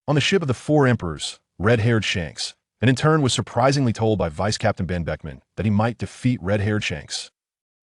on the ship of the four emperors, red-haired Shanks, and in turn was surprisingly told by Vice Captain Ben Beckman that he might defeat red-haired Shanks.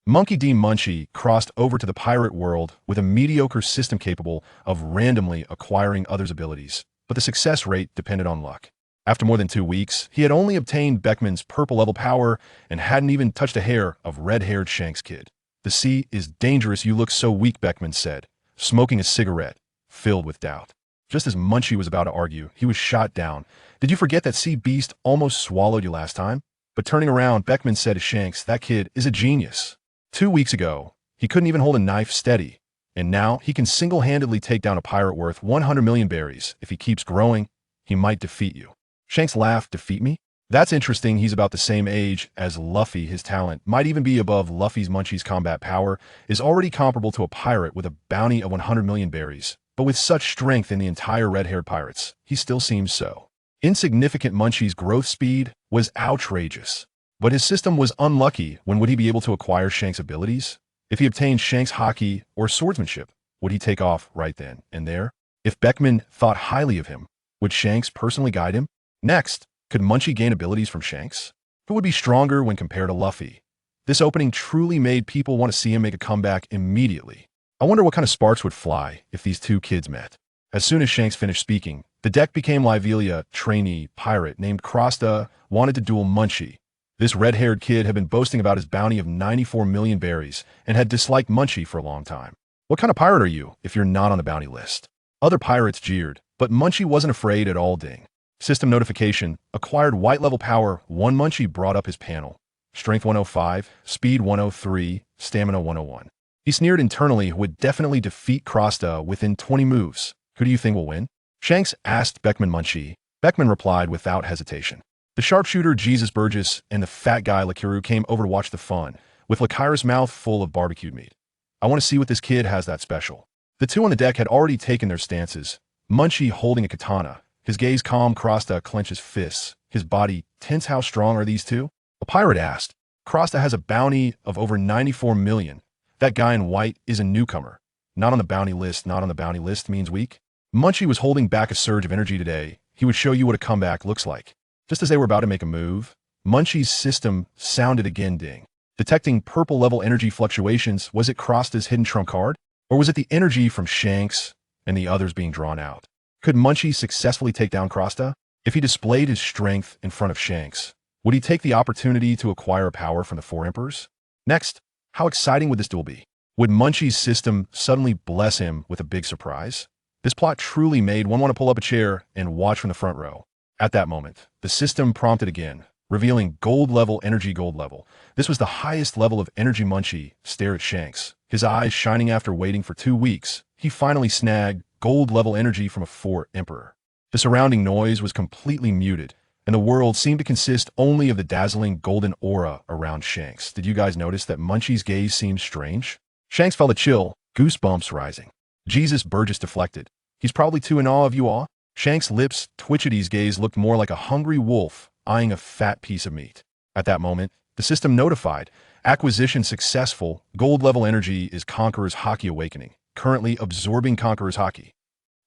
Monkey D. Munchie crossed over to the pirate world with a mediocre system capable of randomly acquiring others' abilities, but the success rate depended on luck. After more than 2 weeks, he had only obtained Beckman's purple-level power and hadn't even touched a hair of red-haired Shanks' kid. "The sea is dangerous, you look so weak," Beckman said, smoking a cigarette, filled with doubt. Just as Munchie was about to argue, he was shot down. "Did you forget that sea beast almost swallowed you last time?" But turning around, Beckman said to Shanks, "That kid is a genius. 2 weeks ago, he couldn't even hold a knife steady, and now he can single-handedly take down a pirate worth 100 million berries. If he keeps growing, he might defeat you." Shanks laughed. "Defeat me? That's interesting. He's about the same age as Luffy. His talent might even be above Luffy's. Munchie's combat power is already comparable to a pirate with a bounty of 100 million berries. But with such strength in the entire red-haired pirates, he still seems so insignificant." Munchie's growth speed was outrageous. But his system was unlucky. When would he be able to acquire Shanks' abilities? If he obtained Shanks' Haki or swordsmanship, would he take off right then and there? If Beckman thought highly of him, would Shanks personally guide him? Next, could Munchie gain abilities from Shanks? Who would be stronger when compared to Luffy? This opening truly made people want to see him make a comeback immediately. I wonder what kind of sparks would fly if these two kids met. As soon as Shanks finished speaking, the deck became lively. A trainee pirate named Krossda wanted to duel Munchie. This red-haired kid had been boasting about his bounty of 94 million berries and had disliked Munchie for a long time. "What kind of pirate are you if you're not on the bounty list?" Other pirates jeered, but Munchie wasn't afraid at all. Ding. System notification. Acquired white-level power 1. Munchie brought up his panel. Strength 105, Speed 103, Stamina 101. He sneered internally. "Would definitely defeat Krossda within 20 moves. Who do you think will win?" Shanks asked Beckman. "Munchie." Beckman replied without hesitation. The sharpshooter Jesus Burgess and the fat guy Lakiru came over to watch the fun, with Lakira's mouth full of barbecued meat. "I want to see what this kid has that special." The two on the deck had already taken their stances, Munchie holding a katana, his gaze calm. Krossda clenches fists, his body tense. "How strong are these two?" a pirate asked. "Krossda has a bounty of over 94 million. That guy in white is a newcomer. Not on the bounty list. Not on the bounty list means weak." Munchie was holding back a surge of energy today. He would show you what a comeback looks like. Just as they were about to make a move, Munchie's system sounded again. Ding. Detecting purple-level energy fluctuations. Was it Krossda's hidden trump card? Or was it the energy from Shanks and the others being drawn out? Could Munchie successfully take down Krossda? If he displayed his strength in front of Shanks, would he take the opportunity to acquire power from the four emperors? Next, how exciting would this duel be? Would Munchie's system suddenly bless him with a big surprise? This plot truly made one want to pull up a chair and watch from the front row. At that moment, the system prompted again, revealing gold level energy. Gold level. This was the highest level of energy. Munchie stared at Shanks, his eyes shining. After waiting for 2 weeks, he finally snagged gold level energy from a four emperor. The surrounding noise was completely muted, and the world seemed to consist only of the dazzling golden aura around Shanks. Did you guys notice that Munchie's gaze seemed strange? Shanks felt a chill, goosebumps rising. Jesus Burgess deflected. "He's probably too in awe of you all." Shanks' lips twitched. His gaze looked more like a hungry wolf eyeing a fat piece of meat. At that moment, the system notified. Acquisition successful. Gold level energy is Conqueror's Haki awakening. Currently absorbing Conqueror's Haki.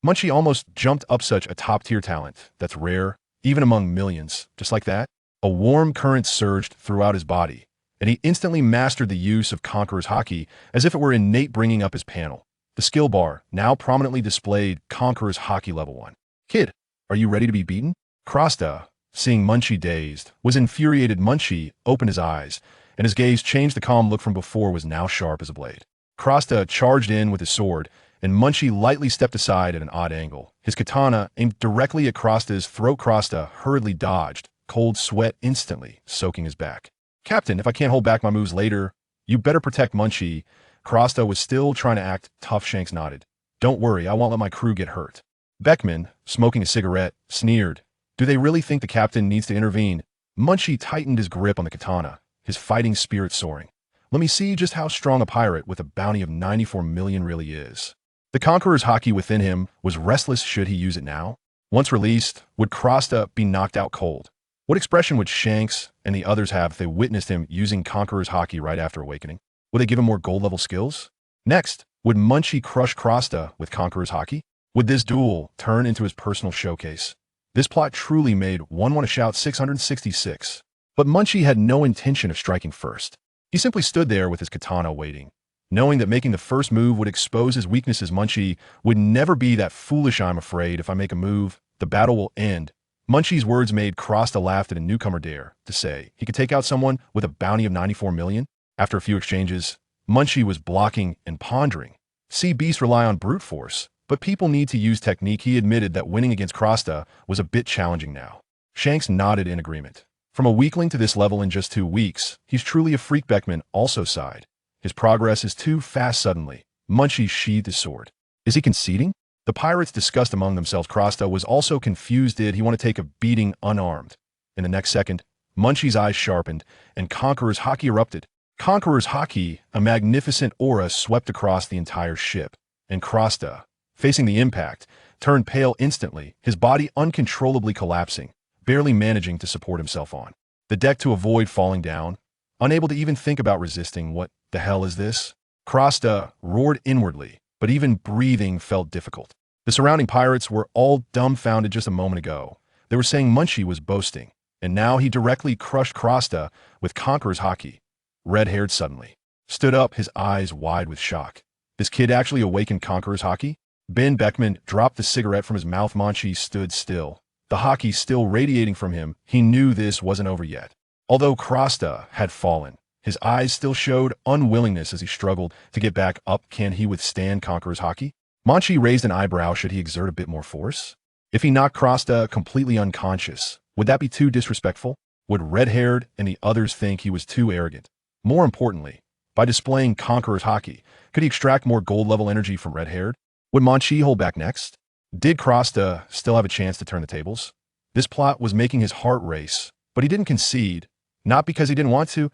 Munchie almost jumped up. Such a top-tier talent that's rare, even among millions. Just like that, a warm current surged throughout his body, and he instantly mastered the use of Conqueror's Haki as if it were innate. Bringing up his panel, the skill bar now prominently displayed Conqueror's Haki level 1. "Kid, are you ready to be beaten?" Krossda, seeing Munchie dazed, was infuriated. Munchie opened his eyes, and his gaze changed. The calm look from before was now sharp as a blade. Krossda charged in with his sword, and Munchie lightly stepped aside at an odd angle. His katana aimed directly at Krossda's throat. Krossda hurriedly dodged, cold sweat instantly soaking his back. "Captain, if I can't hold back my moves later, you better protect Munchie." Krossda was still trying to act tough. Shanks nodded. "Don't worry, I won't let my crew get hurt." Beckman, smoking a cigarette, sneered. "Do they really think the captain needs to intervene?" Munchie tightened his grip on the katana, his fighting spirit soaring. "Let me see just how strong a pirate with a bounty of 94 million really is." The Conqueror's Haki within him was restless. Should he use it now? Once released, would Krossda be knocked out cold? What expression would Shanks and the others have if they witnessed him using Conqueror's Haki right after awakening? Would they give him more gold level skills? Next, would Munchie crush Krossda with Conqueror's Haki? Would this duel turn into his personal showcase? This plot truly made one want to shout 666. But Munchie had no intention of striking first. He simply stood there with his katana waiting, knowing that making the first move would expose his weaknesses. Munchie would never be that foolish. I'm afraid if I make a move, the battle will end. Munchie's words made Krossda laugh at a newcomer dare to say he could take out someone with a bounty of 94 million. After a few exchanges, Munchie was blocking and pondering. Sea beasts rely on brute force, but people need to use technique. He admitted that winning against Krossda was a bit challenging now. Shanks nodded in agreement. From a weakling to this level in just 2 weeks, he's truly a freak. Beckman also sighed. His progress is too fast. Suddenly, Munchie sheathed his sword. Is he conceding? The pirates discussed among themselves. Krossda was also confused. Did he want to take a beating unarmed? In the next second, Munchie's eyes sharpened, and Conqueror's Haki erupted. Conqueror's Haki, a magnificent aura, swept across the entire ship, and Krossda, facing the impact, turned pale instantly, his body uncontrollably collapsing, barely managing to support himself on the deck to avoid falling down, unable to even think about resisting. What the hell is this? Krossda roared inwardly, but even breathing felt difficult. The surrounding pirates were all dumbfounded. Just a moment ago, they were saying Munchie was boasting, and now he directly crushed Krossda with Conqueror's Haki. Red-Haired suddenly stood up, his eyes wide with shock. This kid actually awakened Conqueror's Haki? Ben Beckman dropped the cigarette from his mouth. Munchie stood still, the Haki still radiating from him. He knew this wasn't over yet. Although Krossda had fallen, his eyes still showed unwillingness as he struggled to get back up. Can he withstand Conqueror's Haki? Munchie raised an eyebrow. Should he exert a bit more force? If he knocked Krossda completely unconscious, would that be too disrespectful? Would Red-Haired and the others think he was too arrogant? More importantly, by displaying Conqueror's Haki, could he extract more gold-level energy from Red-Haired? Would Munchie hold back next? Did Krossda still have a chance to turn the tables? This plot was making his heart race, but he didn't concede, not because he didn't want to,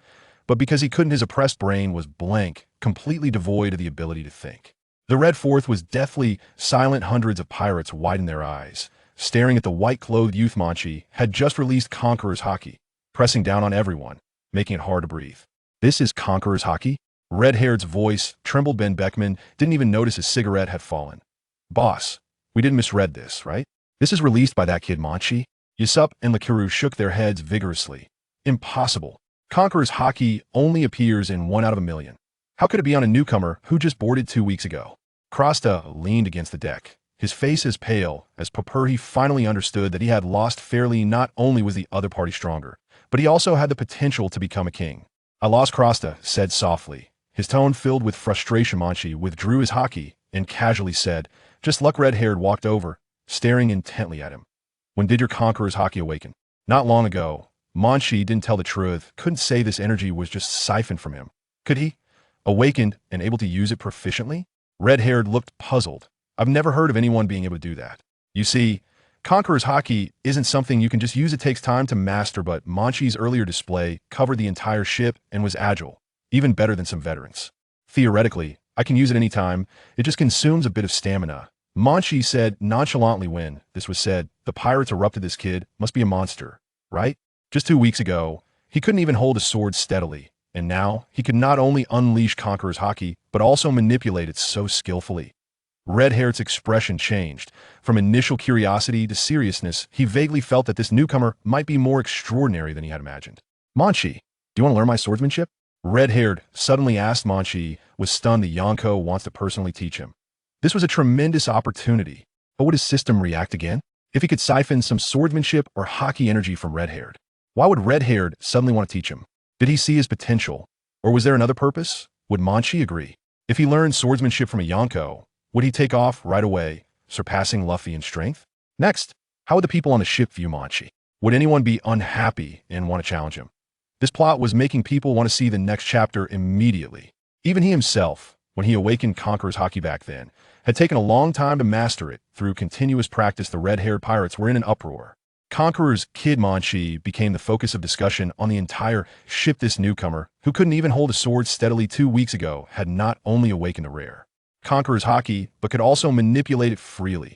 but because he couldn't. His oppressed brain was blank, completely devoid of the ability to think. The Red Fourth was deathly silent. Hundreds of pirates widened their eyes, staring at the white-clothed youth. Munchie had just released Conqueror's Haki, pressing down on everyone, making it hard to breathe. This is Conqueror's Haki? Red-Haired's voice trembled. Ben Beckman didn't even notice his cigarette had fallen. Boss, we didn't misread this, right? This is released by that kid Munchie? Ysup and Lakiru shook their heads vigorously. Impossible. Conqueror's Haki only appears in 1 out of a million. How could it be on a newcomer who just boarded 2 weeks ago? Krossda leaned against the deck, his face as pale as paper. He finally understood that he had lost fairly. Not only was the other party stronger, but he also had the potential to become a king. I lost, Krossda said softly, his tone filled with frustration. Munchie withdrew his Haki and casually said, just luck. Red-Haired walked over, staring intently at him. When did your Conqueror's Haki awaken? Not long ago. Munchie didn't tell the truth, couldn't say this energy was just siphoned from him. Could he? Awakened and able to use it proficiently? Red-Haired looked puzzled. I've never heard of anyone being able to do that. You see, Conqueror's Haki isn't something you can just use. It takes time to master, but Munchie's earlier display covered the entire ship and was agile, even better than some veterans. Theoretically, I can use it anytime. It just consumes a bit of stamina. Munchie said nonchalantly. When this was said, the pirates erupted. This kid must be a monster, right? Just 2 weeks ago, he couldn't even hold a sword steadily, and now he could not only unleash Conqueror's Haki, but also manipulate it so skillfully. Red-Haired's expression changed. From initial curiosity to seriousness, he vaguely felt that this newcomer might be more extraordinary than he had imagined. Munchie, do you want to learn my swordsmanship? Red-Haired suddenly asked. Munchie was stunned. The Yonko wants to personally teach him. This was a tremendous opportunity, but would his system react again? If he could siphon some swordsmanship or Haki energy from Red-Haired, why would Red-Haired suddenly want to teach him? Did he see his potential? Or was there another purpose? Would Munchie agree? If he learned swordsmanship from a Yonko, would he take off right away, surpassing Luffy in strength? Next, how would the people on the ship view Munchie? Would anyone be unhappy and want to challenge him? This plot was making people want to see the next chapter immediately. Even he himself, when he awakened Conqueror's Haki back then, had taken a long time to master it. Through continuous practice, the red-haired pirates were in an uproar. Conqueror's kid Munchie became the focus of discussion on the entire ship. This newcomer, who couldn't even hold a sword steadily 2 weeks ago, had not only awakened the rare Conqueror's Haki, but could also manipulate it freely.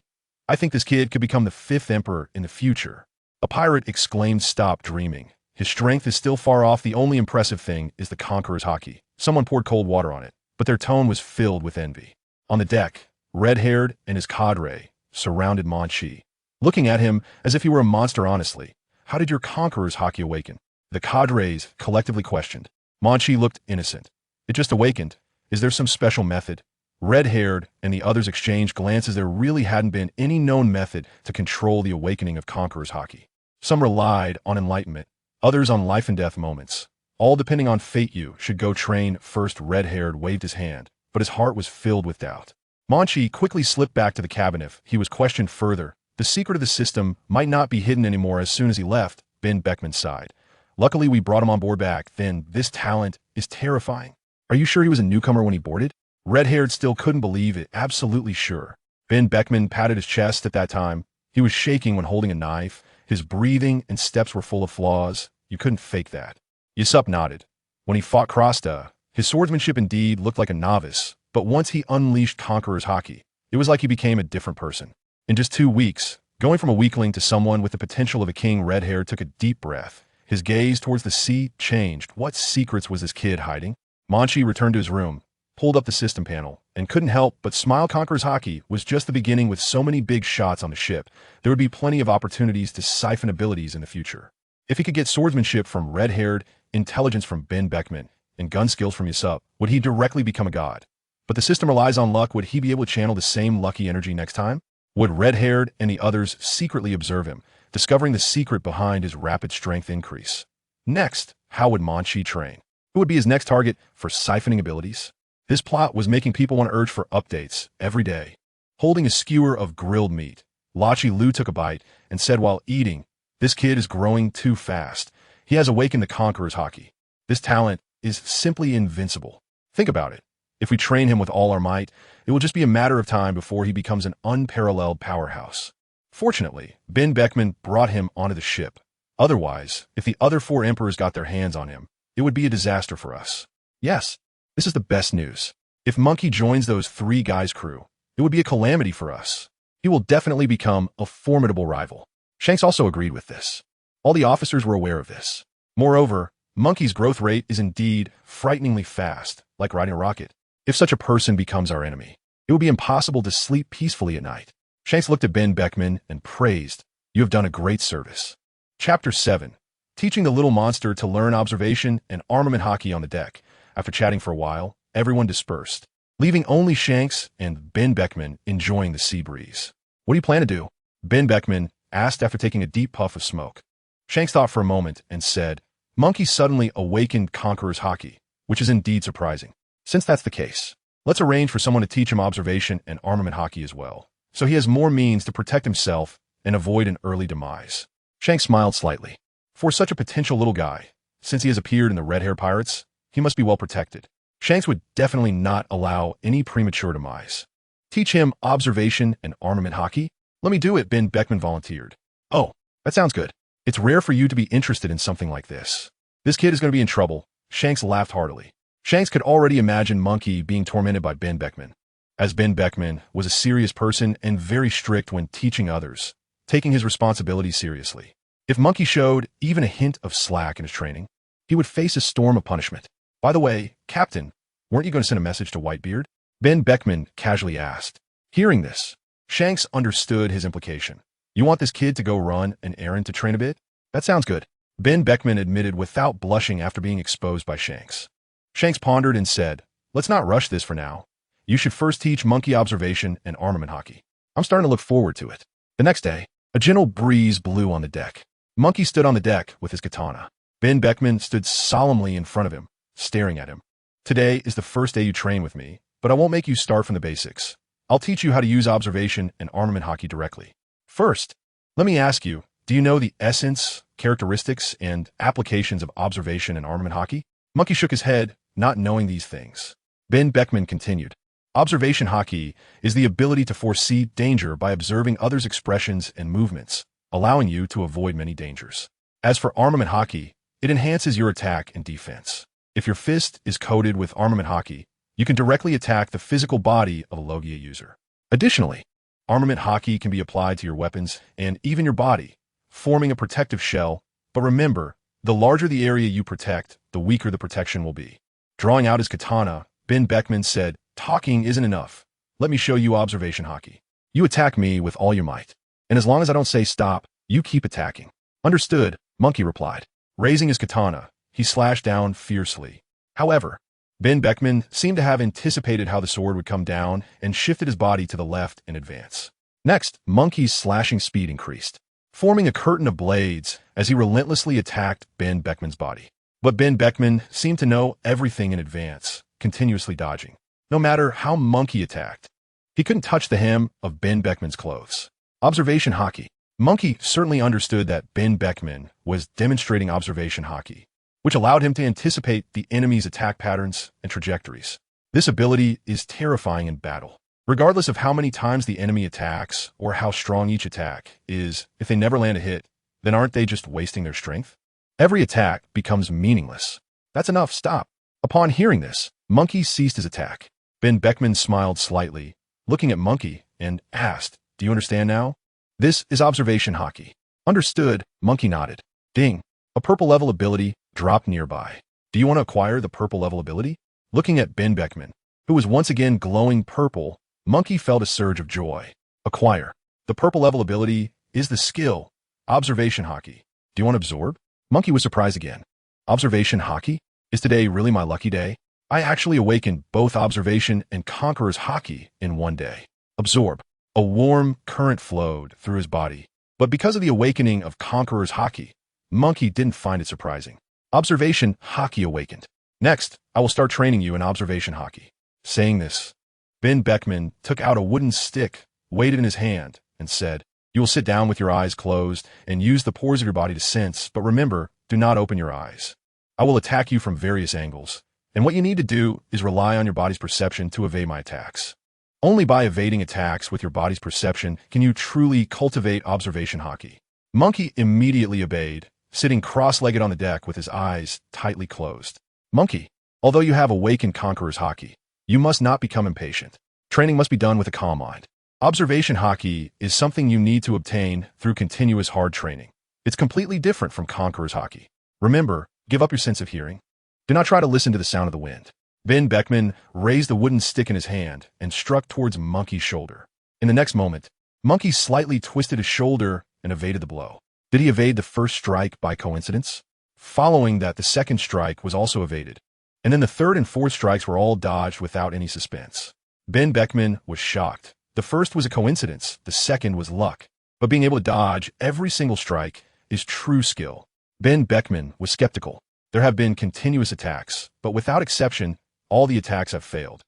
I think this kid could become the 5th emperor in the future. A pirate exclaimed. Stop dreaming. His strength is still far off. The only impressive thing is the Conqueror's Haki. Someone poured cold water on it, but their tone was filled with envy. On the deck, Red-Haired and his cadre surrounded Munchie, looking at him as if he were a monster honestly. How did your Conqueror's Haki awaken? The cadres collectively questioned. Munchie looked innocent. It just awakened. Is there some special method? Red-Haired and the others exchanged glances. There really hadn't been any known method to control the awakening of Conqueror's Haki. Some relied on enlightenment, others on life-and-death moments. All depending on fate. You should go train first. Red-Haired waved his hand, but his heart was filled with doubt. Munchie quickly slipped back to the cabin. If he was questioned further, the secret of the system might not be hidden anymore. As soon as he left, Ben Beckman sighed. Luckily, we brought him on board back then. This talent is terrifying. Are you sure he was a newcomer when he boarded? Red-Haired still couldn't believe it. Absolutely sure. Ben Beckman patted his chest. At that time, he was shaking when holding a knife. His breathing and steps were full of flaws. You couldn't fake that. Ysup nodded. When he fought Krossda, his swordsmanship indeed looked like a novice, but once he unleashed Conqueror's Haki, it was like he became a different person. In just 2 weeks, going from a weakling to someone with the potential of a king. Red-Haired took a deep breath. His gaze towards the sea changed. What secrets was this kid hiding? Munchie returned to his room, pulled up the system panel, and couldn't help but smile. Conqueror's Haki was just the beginning. With so many big shots on the ship, there would be plenty of opportunities to siphon abilities in the future. If he could get swordsmanship from Red-Haired, intelligence from Ben Beckman, and gun skills from Ysup, would he directly become a god? But the system relies on luck. Would he be able to channel the same lucky energy next time? Would Red-Haired and the others secretly observe him, discovering the secret behind his rapid strength increase? Next, how would Munchie train? Who would be his next target for siphoning abilities? This plot was making people want to urge for updates every day. Holding a skewer of grilled meat, Lachi Lu took a bite and said while eating, "This kid is growing too fast. He has awakened the Conqueror's Haki. This talent is simply invincible. Think about it. If we train him with all our might, it will just be a matter of time before he becomes an unparalleled powerhouse." Fortunately, Ben Beckman brought him onto the ship. Otherwise, if the other 4 emperors got their hands on him, it would be a disaster for us. Yes, this is the best news. If Munchie joins those 3 guys' crew, it would be a calamity for us. He will definitely become a formidable rival. Shanks also agreed with this. All the officers were aware of this. Moreover, Munchie's growth rate is indeed frighteningly fast, like riding a rocket. If such a person becomes our enemy, it will be impossible to sleep peacefully at night. Shanks looked at Ben Beckman and praised, "You have done a great service." Chapter 7. Teaching the little monster to learn observation and armament Haki on the deck. After chatting for a while, everyone dispersed, leaving only Shanks and Ben Beckman enjoying the sea breeze. "What do you plan to do?" Ben Beckman asked after taking a deep puff of smoke. Shanks thought for a moment and said, "Munchie suddenly awakened Conqueror's Haki, which is indeed surprising. Since that's the case, let's arrange for someone to teach him observation and armament Haki as well, so he has more means to protect himself and avoid an early demise." Shanks smiled slightly. For such a potential little guy, since he has appeared in the Red-Haired Pirates, he must be well protected. Shanks would definitely not allow any premature demise. "Teach him observation and armament Haki? Let me do it," Ben Beckman volunteered. "Oh, that sounds good. It's rare for you to be interested in something like this. This kid is going to be in trouble." Shanks laughed heartily. Shanks could already imagine Munchie being tormented by Ben Beckman, as Ben Beckman was a serious person and very strict when teaching others, taking his responsibilities seriously. If Munchie showed even a hint of slack in his training, he would face a storm of punishment. "By the way, Captain, weren't you going to send a message to Whitebeard?" Ben Beckman casually asked. Hearing this, Shanks understood his implication. "You want this kid to go run an errand to train a bit? That sounds good," Ben Beckman admitted without blushing after being exposed by Shanks. Shanks pondered and said, "Let's not rush this for now. You should first teach Munchie observation and armament Haki. I'm starting to look forward to it." The next day, a gentle breeze blew on the deck. Munchie stood on the deck with his katana. Ben Beckman stood solemnly in front of him, staring at him. "Today is the first day you train with me, but I won't make you start from the basics. I'll teach you how to use observation and armament Haki directly. First, let me ask you, do you know the essence, characteristics, and applications of observation and armament Haki?" Munchie shook his head, not knowing these things. Ben Beckman continued. "Observation Haki is the ability to foresee danger by observing others' expressions and movements, allowing you to avoid many dangers. As for armament Haki, it enhances your attack and defense. If your fist is coated with armament Haki, you can directly attack the physical body of a Logia user. Additionally, armament Haki can be applied to your weapons and even your body, forming a protective shell, but remember, the larger the area you protect, the weaker the protection will be." Drawing out his katana, Ben Beckman said, "Talking isn't enough. Let me show you observation Haki." You attack me with all your might. And as long as I don't say stop, you keep attacking. Understood, Munchie replied. Raising his katana, he slashed down fiercely. However, Ben Beckman seemed to have anticipated how the sword would come down and shifted his body to the left in advance. Next, Munchie's slashing speed increased, forming a curtain of blades as he relentlessly attacked Ben Beckman's body. But Ben Beckman seemed to know everything in advance, continuously dodging. No matter how Munchie attacked, he couldn't touch the hem of Ben Beckman's clothes. Observation Haki. Munchie certainly understood that Ben Beckman was demonstrating observation Haki, which allowed him to anticipate the enemy's attack patterns and trajectories. This ability is terrifying in battle. Regardless of how many times the enemy attacks or how strong each attack is, if they never land a hit, then aren't they just wasting their strength? Every attack becomes meaningless. That's enough, stop. Upon hearing this, Munchie ceased his attack. Ben Beckman smiled slightly, looking at Munchie, and asked, "Do you understand now?" This is observation Haki. Understood, Munchie nodded. Ding. A purple level ability dropped nearby. Do you want to acquire the purple level ability? Looking at Ben Beckman, who was once again glowing purple, Munchie felt a surge of joy. Acquire. The purple level ability is the skill, observation Haki. Do you want to absorb? Munchie was surprised again. Observation Haki? Is today really my lucky day? I actually awakened both observation and Conqueror's Haki in one day. Absorb. A warm current flowed through his body, but because of the awakening of Conqueror's Haki, Munchie didn't find it surprising. Observation Haki awakened. Next, I will start training you in observation Haki. Saying this, Ben Beckman took out a wooden stick, weighed it in his hand, and said, "You will sit down with your eyes closed and use the pores of your body to sense, but remember, do not open your eyes. I will attack you from various angles, and what you need to do is rely on your body's perception to evade my attacks. Only by evading attacks with your body's perception can you truly cultivate observation Haki." Munchie immediately obeyed, sitting cross-legged on the deck with his eyes tightly closed. Munchie, although you have awakened Conqueror's Haki, you must not become impatient. Training must be done with a calm mind. Observation Haki is something you need to obtain through continuous hard training. It's completely different from Conqueror's Haki. Remember, give up your sense of hearing. Do not try to listen to the sound of the wind. Ben Beckman raised the wooden stick in his hand and struck towards Munchie's shoulder. In the next moment, Munchie slightly twisted his shoulder and evaded the blow. Did he evade the first strike by coincidence? Following that, the second strike was also evaded, and then the third and fourth strikes were all dodged without any suspense. Ben Beckman was shocked. The first was a coincidence, the second was luck, but being able to dodge every single strike is true skill. Ben Beckman was skeptical. There have been continuous attacks, but without exception, all the attacks have failed.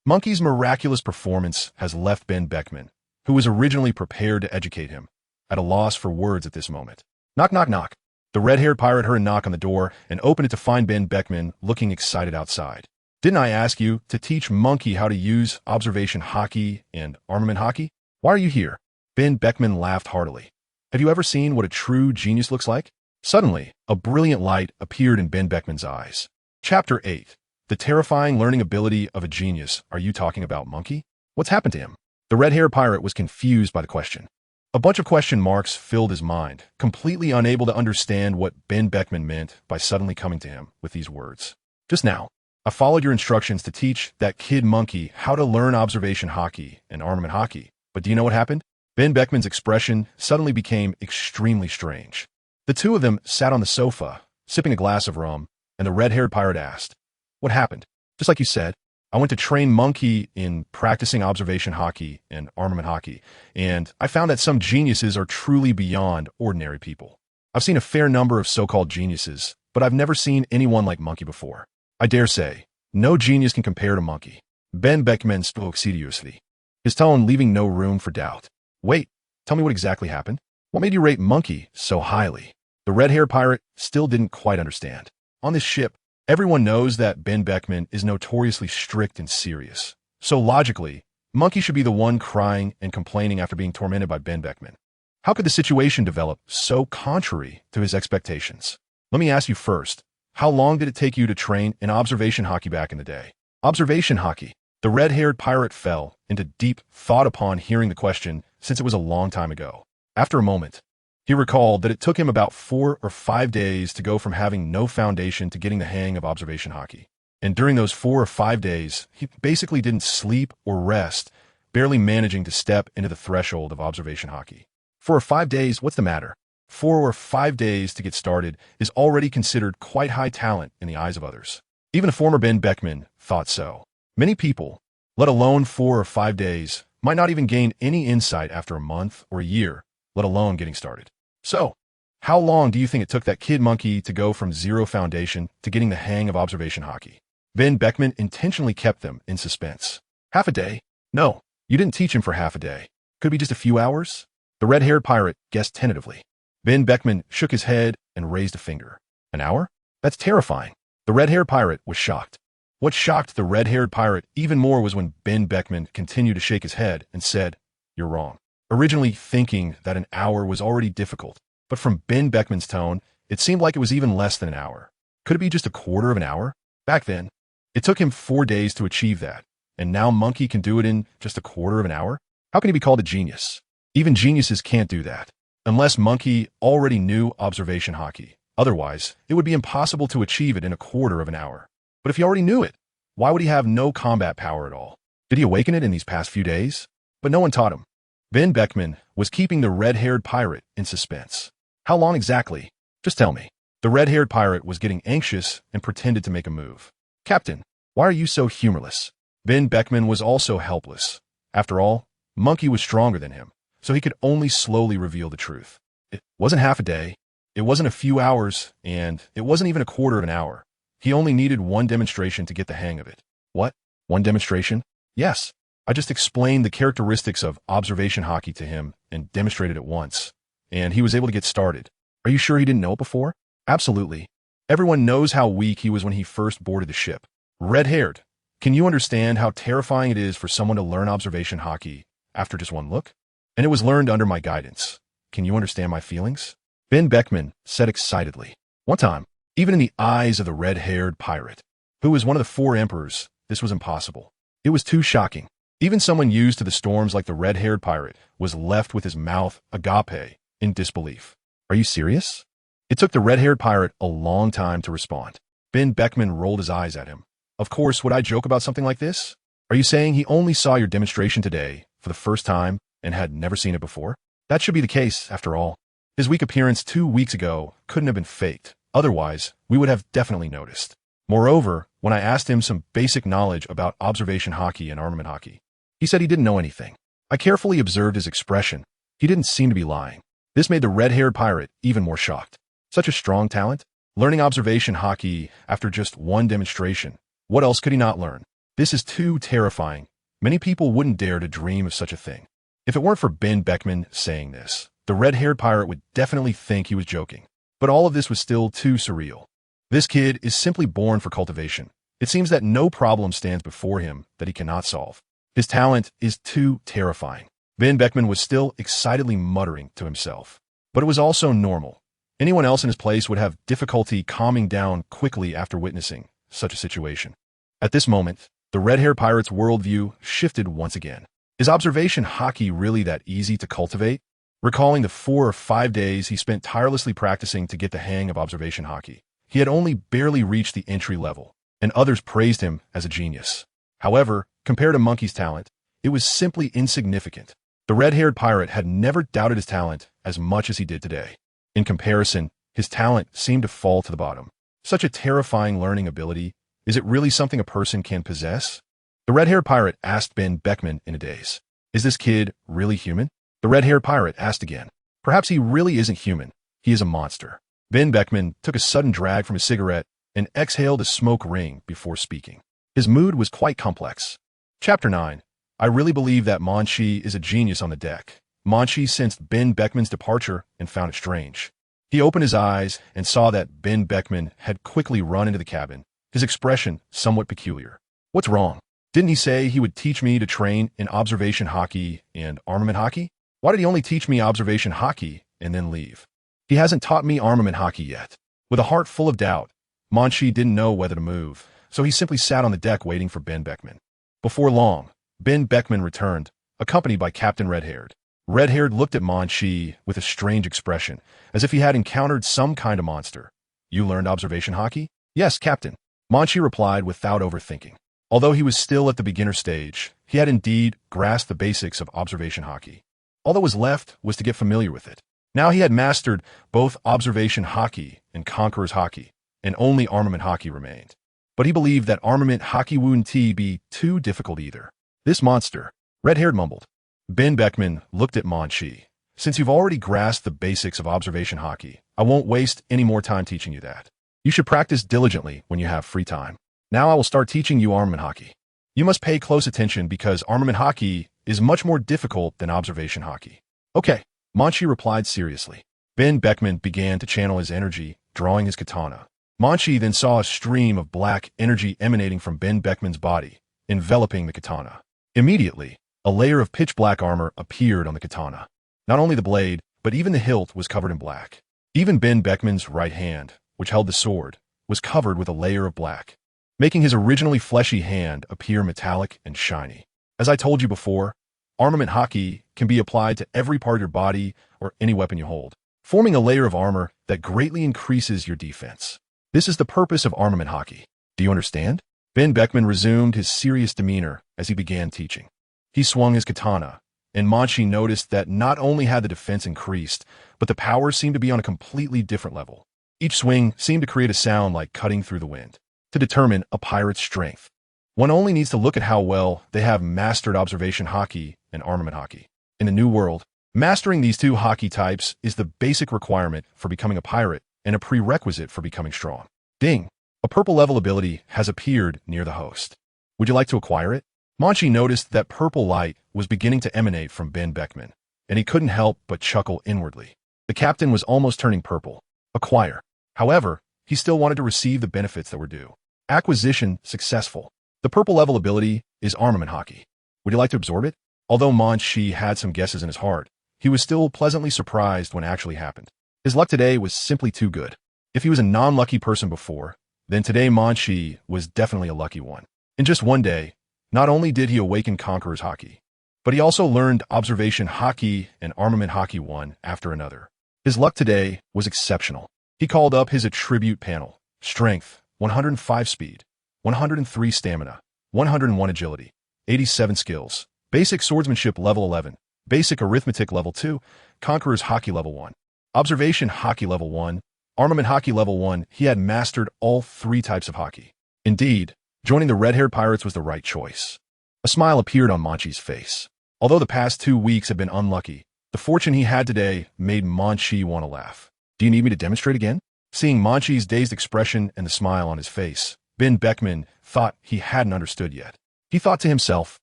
Munchie's miraculous performance has left Ben Beckman, who was originally prepared to educate him, at a loss for words at this moment. Knock, knock, knock. The red-haired pirate heard a knock on the door and opened it to find Ben Beckman looking excited outside. Didn't I ask you to teach Munchie how to use observation Haki and armament Haki? Why are you here? Ben Beckman laughed heartily. Have you ever seen what a true genius looks like? Suddenly, a brilliant light appeared in Ben Beckman's eyes. Chapter 8. The terrifying learning ability of a genius. Are you talking about Munchie? What's happened to him? The red-haired pirate was confused by the question. A bunch of question marks filled his mind, completely unable to understand what Ben Beckman meant by suddenly coming to him with these words. Just now, I followed your instructions to teach that kid Munchie how to learn observation Haki and armament Haki, but do you know what happened? Ben Beckman's expression suddenly became extremely strange. The two of them sat on the sofa, sipping a glass of rum, and the red-haired pirate asked, "What happened?" "Just like you said, I went to train Munchie in practicing observation Haki and armament Haki, and I found that some geniuses are truly beyond ordinary people. I've seen a fair number of so-called geniuses, but I've never seen anyone like Munchie before. I dare say, no genius can compare to Munchie." Ben Beckman spoke seriously, his tone leaving no room for doubt. "Wait, tell me what exactly happened? What made you rate Munchie so highly?" The red-haired pirate still didn't quite understand. On this ship, everyone knows that Ben Beckman is notoriously strict and serious. So logically, Munchie should be the one crying and complaining after being tormented by Ben Beckman. How could the situation develop so contrary to his expectations? Let me ask you first, how long did it take you to train in observation Haki back in the day? Observation Haki. The red-haired pirate fell into deep thought upon hearing the question, since it was a long time ago. After a moment, he recalled that it took him about 4 or 5 days to go from having no foundation to getting the hang of observation Haki. And during those 4 or 5 days, he basically didn't sleep or rest, barely managing to step into the threshold of observation Haki. 4 or 5 days, what's the matter? 4 or 5 days to get started is already considered quite high talent in the eyes of others. Even a former Ben Beckman thought so. Many people, let alone 4 or 5 days, might not even gain any insight after a month or a year, let alone getting started. So, how long do you think it took that kid monkey to go from zero foundation to getting the hang of observation Haki? Ben Beckman intentionally kept them in suspense. Half a day? No, you didn't teach him for half a day. Could be just a few hours? The red-haired pirate guessed tentatively. Ben Beckman shook his head and raised a finger. An hour? That's terrifying. The red-haired pirate was shocked. What shocked the red-haired pirate even more was when Ben Beckman continued to shake his head and said, "You're wrong." Originally thinking that an hour was already difficult, but from Ben Beckman's tone, it seemed like it was even less than an hour. Could it be just a quarter of an hour? Back then, it took him 4 days to achieve that, and now Monkey can do it in just a quarter of an hour? How can he be called a genius? Even geniuses can't do that, unless Monkey already knew observation Haki. Otherwise, it would be impossible to achieve it in a quarter of an hour. But if he already knew it, why would he have no combat power at all? Did he awaken it in these past few days? But no one taught him. Ben Beckman was keeping the red-haired pirate in suspense. How long exactly? Just tell me. The red-haired pirate was getting anxious and pretended to make a move. Captain, why are you so humorless? Ben Beckman was also helpless. After all, Monkey was stronger than him, so he could only slowly reveal the truth. It wasn't half a day, it wasn't a few hours, and it wasn't even a quarter of an hour. He only needed one demonstration to get the hang of it. What? One demonstration? Yes. I just explained the characteristics of observation Haki to him and demonstrated it once, and he was able to get started. Are you sure he didn't know it before? Absolutely. Everyone knows how weak he was when he first boarded the ship. Red-haired, can you understand how terrifying it is for someone to learn observation Haki after just one look? And it was learned under my guidance. Can you understand my feelings? Ben Beckman said excitedly. One time, even in the eyes of the red-haired pirate, who was one of the 4 emperors, this was impossible. It was too shocking. Even someone used to the storms like the red-haired pirate was left with his mouth agape in disbelief. Are you serious? It took the red-haired pirate a long time to respond. Ben Beckman rolled his eyes at him. Of course, would I joke about something like this? Are you saying he only saw your demonstration today for the first time and had never seen it before? That should be the case, after all. His weak appearance 2 weeks ago couldn't have been faked. Otherwise, we would have definitely noticed. Moreover, when I asked him some basic knowledge about observation Haki and armament Haki, he said he didn't know anything. I carefully observed his expression. He didn't seem to be lying. This made the red-haired pirate even more shocked. Such a strong talent? Learning observation Haki after just one demonstration. What else could he not learn? This is too terrifying. Many people wouldn't dare to dream of such a thing. If it weren't for Ben Beckman saying this, the red-haired pirate would definitely think he was joking. But all of this was still too surreal. This kid is simply born for cultivation. It seems that no problem stands before him that he cannot solve. His talent is too terrifying. Ben Beckman was still excitedly muttering to himself. But it was also normal. Anyone else in his place would have difficulty calming down quickly after witnessing such a situation. At this moment, the red-haired pirate's worldview shifted once again. Is observation Haki really that easy to cultivate? Recalling the 4 or 5 days he spent tirelessly practicing to get the hang of observation Haki, he had only barely reached the entry level, and others praised him as a genius. However, compared to Monkey's talent, it was simply insignificant. The red-haired pirate had never doubted his talent as much as he did today. In comparison, his talent seemed to fall to the bottom. Such a terrifying learning ability, is it really something a person can possess? The red-haired pirate asked Ben Beckman in a daze. Is this kid really human? The red-haired pirate asked again. Perhaps he really isn't human. He is a monster. Ben Beckman took a sudden drag from his cigarette and exhaled a smoke ring before speaking. His mood was quite complex. Chapter 9. I really believe that Munchie is a genius on the deck. Munchie sensed Ben Beckman's departure and found it strange. He opened his eyes and saw that Ben Beckman had quickly run into the cabin, his expression somewhat peculiar. What's wrong? Didn't he say he would teach me to train in observation Haki and armament Haki? Why did he only teach me observation Haki and then leave? He hasn't taught me armament Haki yet. With a heart full of doubt, Munchie didn't know whether to move, so he simply sat on the deck waiting for Ben Beckman. Before long, Ben Beckman returned, accompanied by Captain Red-Haired. Red-Haired looked at Munchie with a strange expression, as if he had encountered some kind of monster. You learned observation Haki? Yes, Captain. Munchie replied without overthinking. Although he was still at the beginner stage, he had indeed grasped the basics of observation Haki. All that was left was to get familiar with it. Now he had mastered both observation Haki and Conqueror's Haki, and only armament Haki remained. But he believed that armament Haki wouldn't be too difficult either. This monster, Red-Haired mumbled. Ben Beckman looked at Munchie. Since you've already grasped the basics of observation Haki, I won't waste any more time teaching you that. You should practice diligently when you have free time. Now I will start teaching you armament Haki. You must pay close attention because armament Haki is much more difficult than observation Haki. Okay, Munchie replied seriously. Ben Beckman began to channel his energy, drawing his katana. Munchie then saw a stream of black energy emanating from Ben Beckman's body, enveloping the katana. Immediately, a layer of pitch-black armor appeared on the katana. Not only the blade, but even the hilt was covered in black. Even Ben Beckman's right hand, which held the sword, was covered with a layer of black, making his originally fleshy hand appear metallic and shiny. As I told you before, armament Haki can be applied to every part of your body or any weapon you hold, forming a layer of armor that greatly increases your defense. This is the purpose of armament Haki. Do you understand? Ben Beckman resumed his serious demeanor as he began teaching. He swung his katana, and Munchie noticed that not only had the defense increased, but the power seemed to be on a completely different level. Each swing seemed to create a sound like cutting through the wind. To determine a pirate's strength, one only needs to look at how well they have mastered observation Haki and armament Haki. In the New World, mastering these two Haki types is the basic requirement for becoming a pirate and a prerequisite for becoming strong. Ding! A purple level ability has appeared near the host. Would you like to acquire it? Munchie noticed that purple light was beginning to emanate from Ben Beckman, and he couldn't help but chuckle inwardly. The captain was almost turning purple. Acquire. However, he still wanted to receive the benefits that were due. Acquisition successful. The purple level ability is armament Haki. Would you like to absorb it? Although Munchie had some guesses in his heart, he was still pleasantly surprised when it actually happened. His luck today was simply too good. If he was a non-lucky person before, then today Munchie was definitely a lucky one. In just one day, not only did he awaken Conqueror's Haki, but he also learned observation Haki and armament Haki one after another. His luck today was exceptional. He called up his attribute panel: strength, 105 speed, 103 stamina, 101 agility, 87 skills, basic swordsmanship level 11, basic arithmetic level 2, Conqueror's Haki level 1, observation Haki level 1, armament Haki level 1. He had mastered all three types of Haki. Indeed, joining the red-haired pirates was the right choice. A smile appeared on Munchie's face. Although the past 2 weeks had been unlucky, the fortune he had today made Munchie want to laugh. Do you need me to demonstrate again? Seeing Munchie's dazed expression and the smile on his face, Ben Beckman thought he hadn't understood yet. He thought to himself,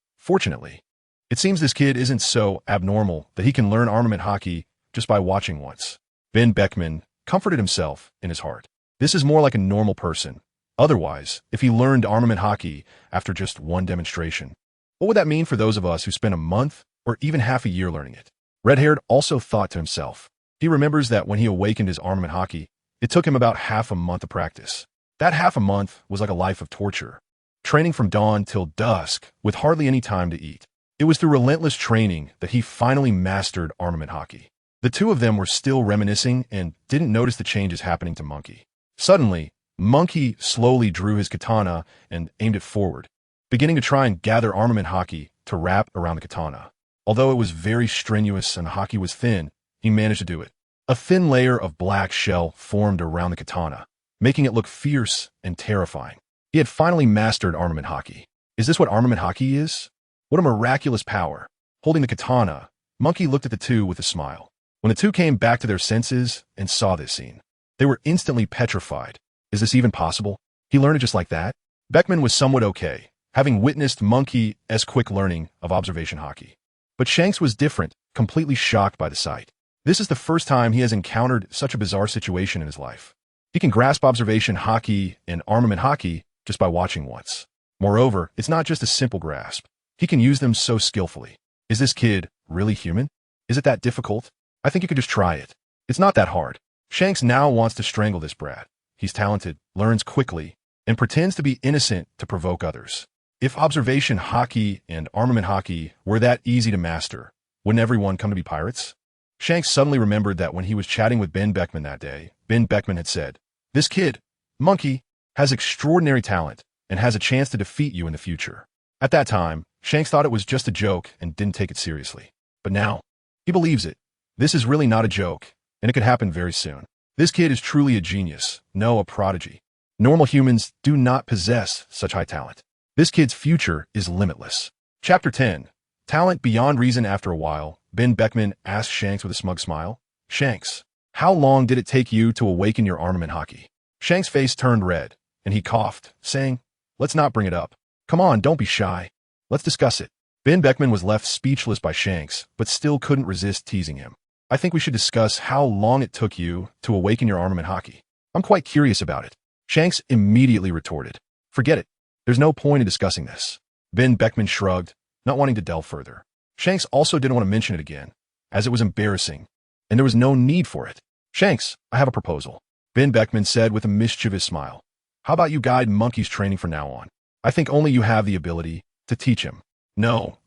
fortunately, it seems this kid isn't so abnormal that he can learn armament Haki just by watching once. Ben Beckman comforted himself in his heart. This is more like a normal person. Otherwise, if he learned armament Haki after just one demonstration, what would that mean for those of us who spent a month or even half a year learning it? Red-Haired also thought to himself. He remembers that when he awakened his armament Haki, it took him about half a month of practice. That half a month was like a life of torture, training from dawn till dusk with hardly any time to eat. It was through relentless training that he finally mastered armament Haki. The two of them were still reminiscing and didn't notice the changes happening to Munchie. Suddenly, Munchie slowly drew his katana and aimed it forward, beginning to try and gather armament Haki to wrap around the katana. Although it was very strenuous and the Haki was thin, he managed to do it. A thin layer of black shell formed around the katana, making it look fierce and terrifying. He had finally mastered armament Haki. Is this what armament Haki is? What a miraculous power. Holding the katana, Munchie looked at the two with a smile. When the two came back to their senses and saw this scene, they were instantly petrified. Is this even possible? He learned it just like that? Beckman was somewhat okay, having witnessed Munchie's quick learning of observation Haki. But Shanks was different, completely shocked by the sight. This is the first time he has encountered such a bizarre situation in his life. He can grasp observation Haki and armament Haki just by watching once. Moreover, it's not just a simple grasp. He can use them so skillfully. Is this kid really human? Is it that difficult? I think you could just try it. It's not that hard. Shanks now wants to strangle this brat. He's talented, learns quickly, and pretends to be innocent to provoke others. If observation Haki and armament Haki were that easy to master, wouldn't everyone come to be pirates? Shanks suddenly remembered that when he was chatting with Ben Beckman that day, Ben Beckman had said, "This kid, Munchie, has extraordinary talent, and has a chance to defeat you in the future. At that time, Shanks thought it was just a joke and didn't take it seriously. But now, he believes it. This is really not a joke, and it could happen very soon. This kid is truly a genius, no, a prodigy. Normal humans do not possess such high talent. This kid's future is limitless. Chapter 10. Talent Beyond Reason. After a while, Ben Beckman asked Shanks with a smug smile, "Shanks, how long did it take you to awaken your armament Haki?" Shanks' face turned red, and he coughed, saying, "Let's not bring it up. Come on, don't be shy. Let's discuss it." Ben Beckman was left speechless by Shanks, but still couldn't resist teasing him. "I think we should discuss how long it took you to awaken your armament Haki. I'm quite curious about it." Shanks immediately retorted, "Forget it. There's no point in discussing this." Ben Beckman shrugged, not wanting to delve further. Shanks also didn't want to mention it again, as it was embarrassing, and there was no need for it. "Shanks, I have a proposal," Ben Beckman said with a mischievous smile. "How about you guide Monkey's training from now on? I think only you have the ability to teach him." No,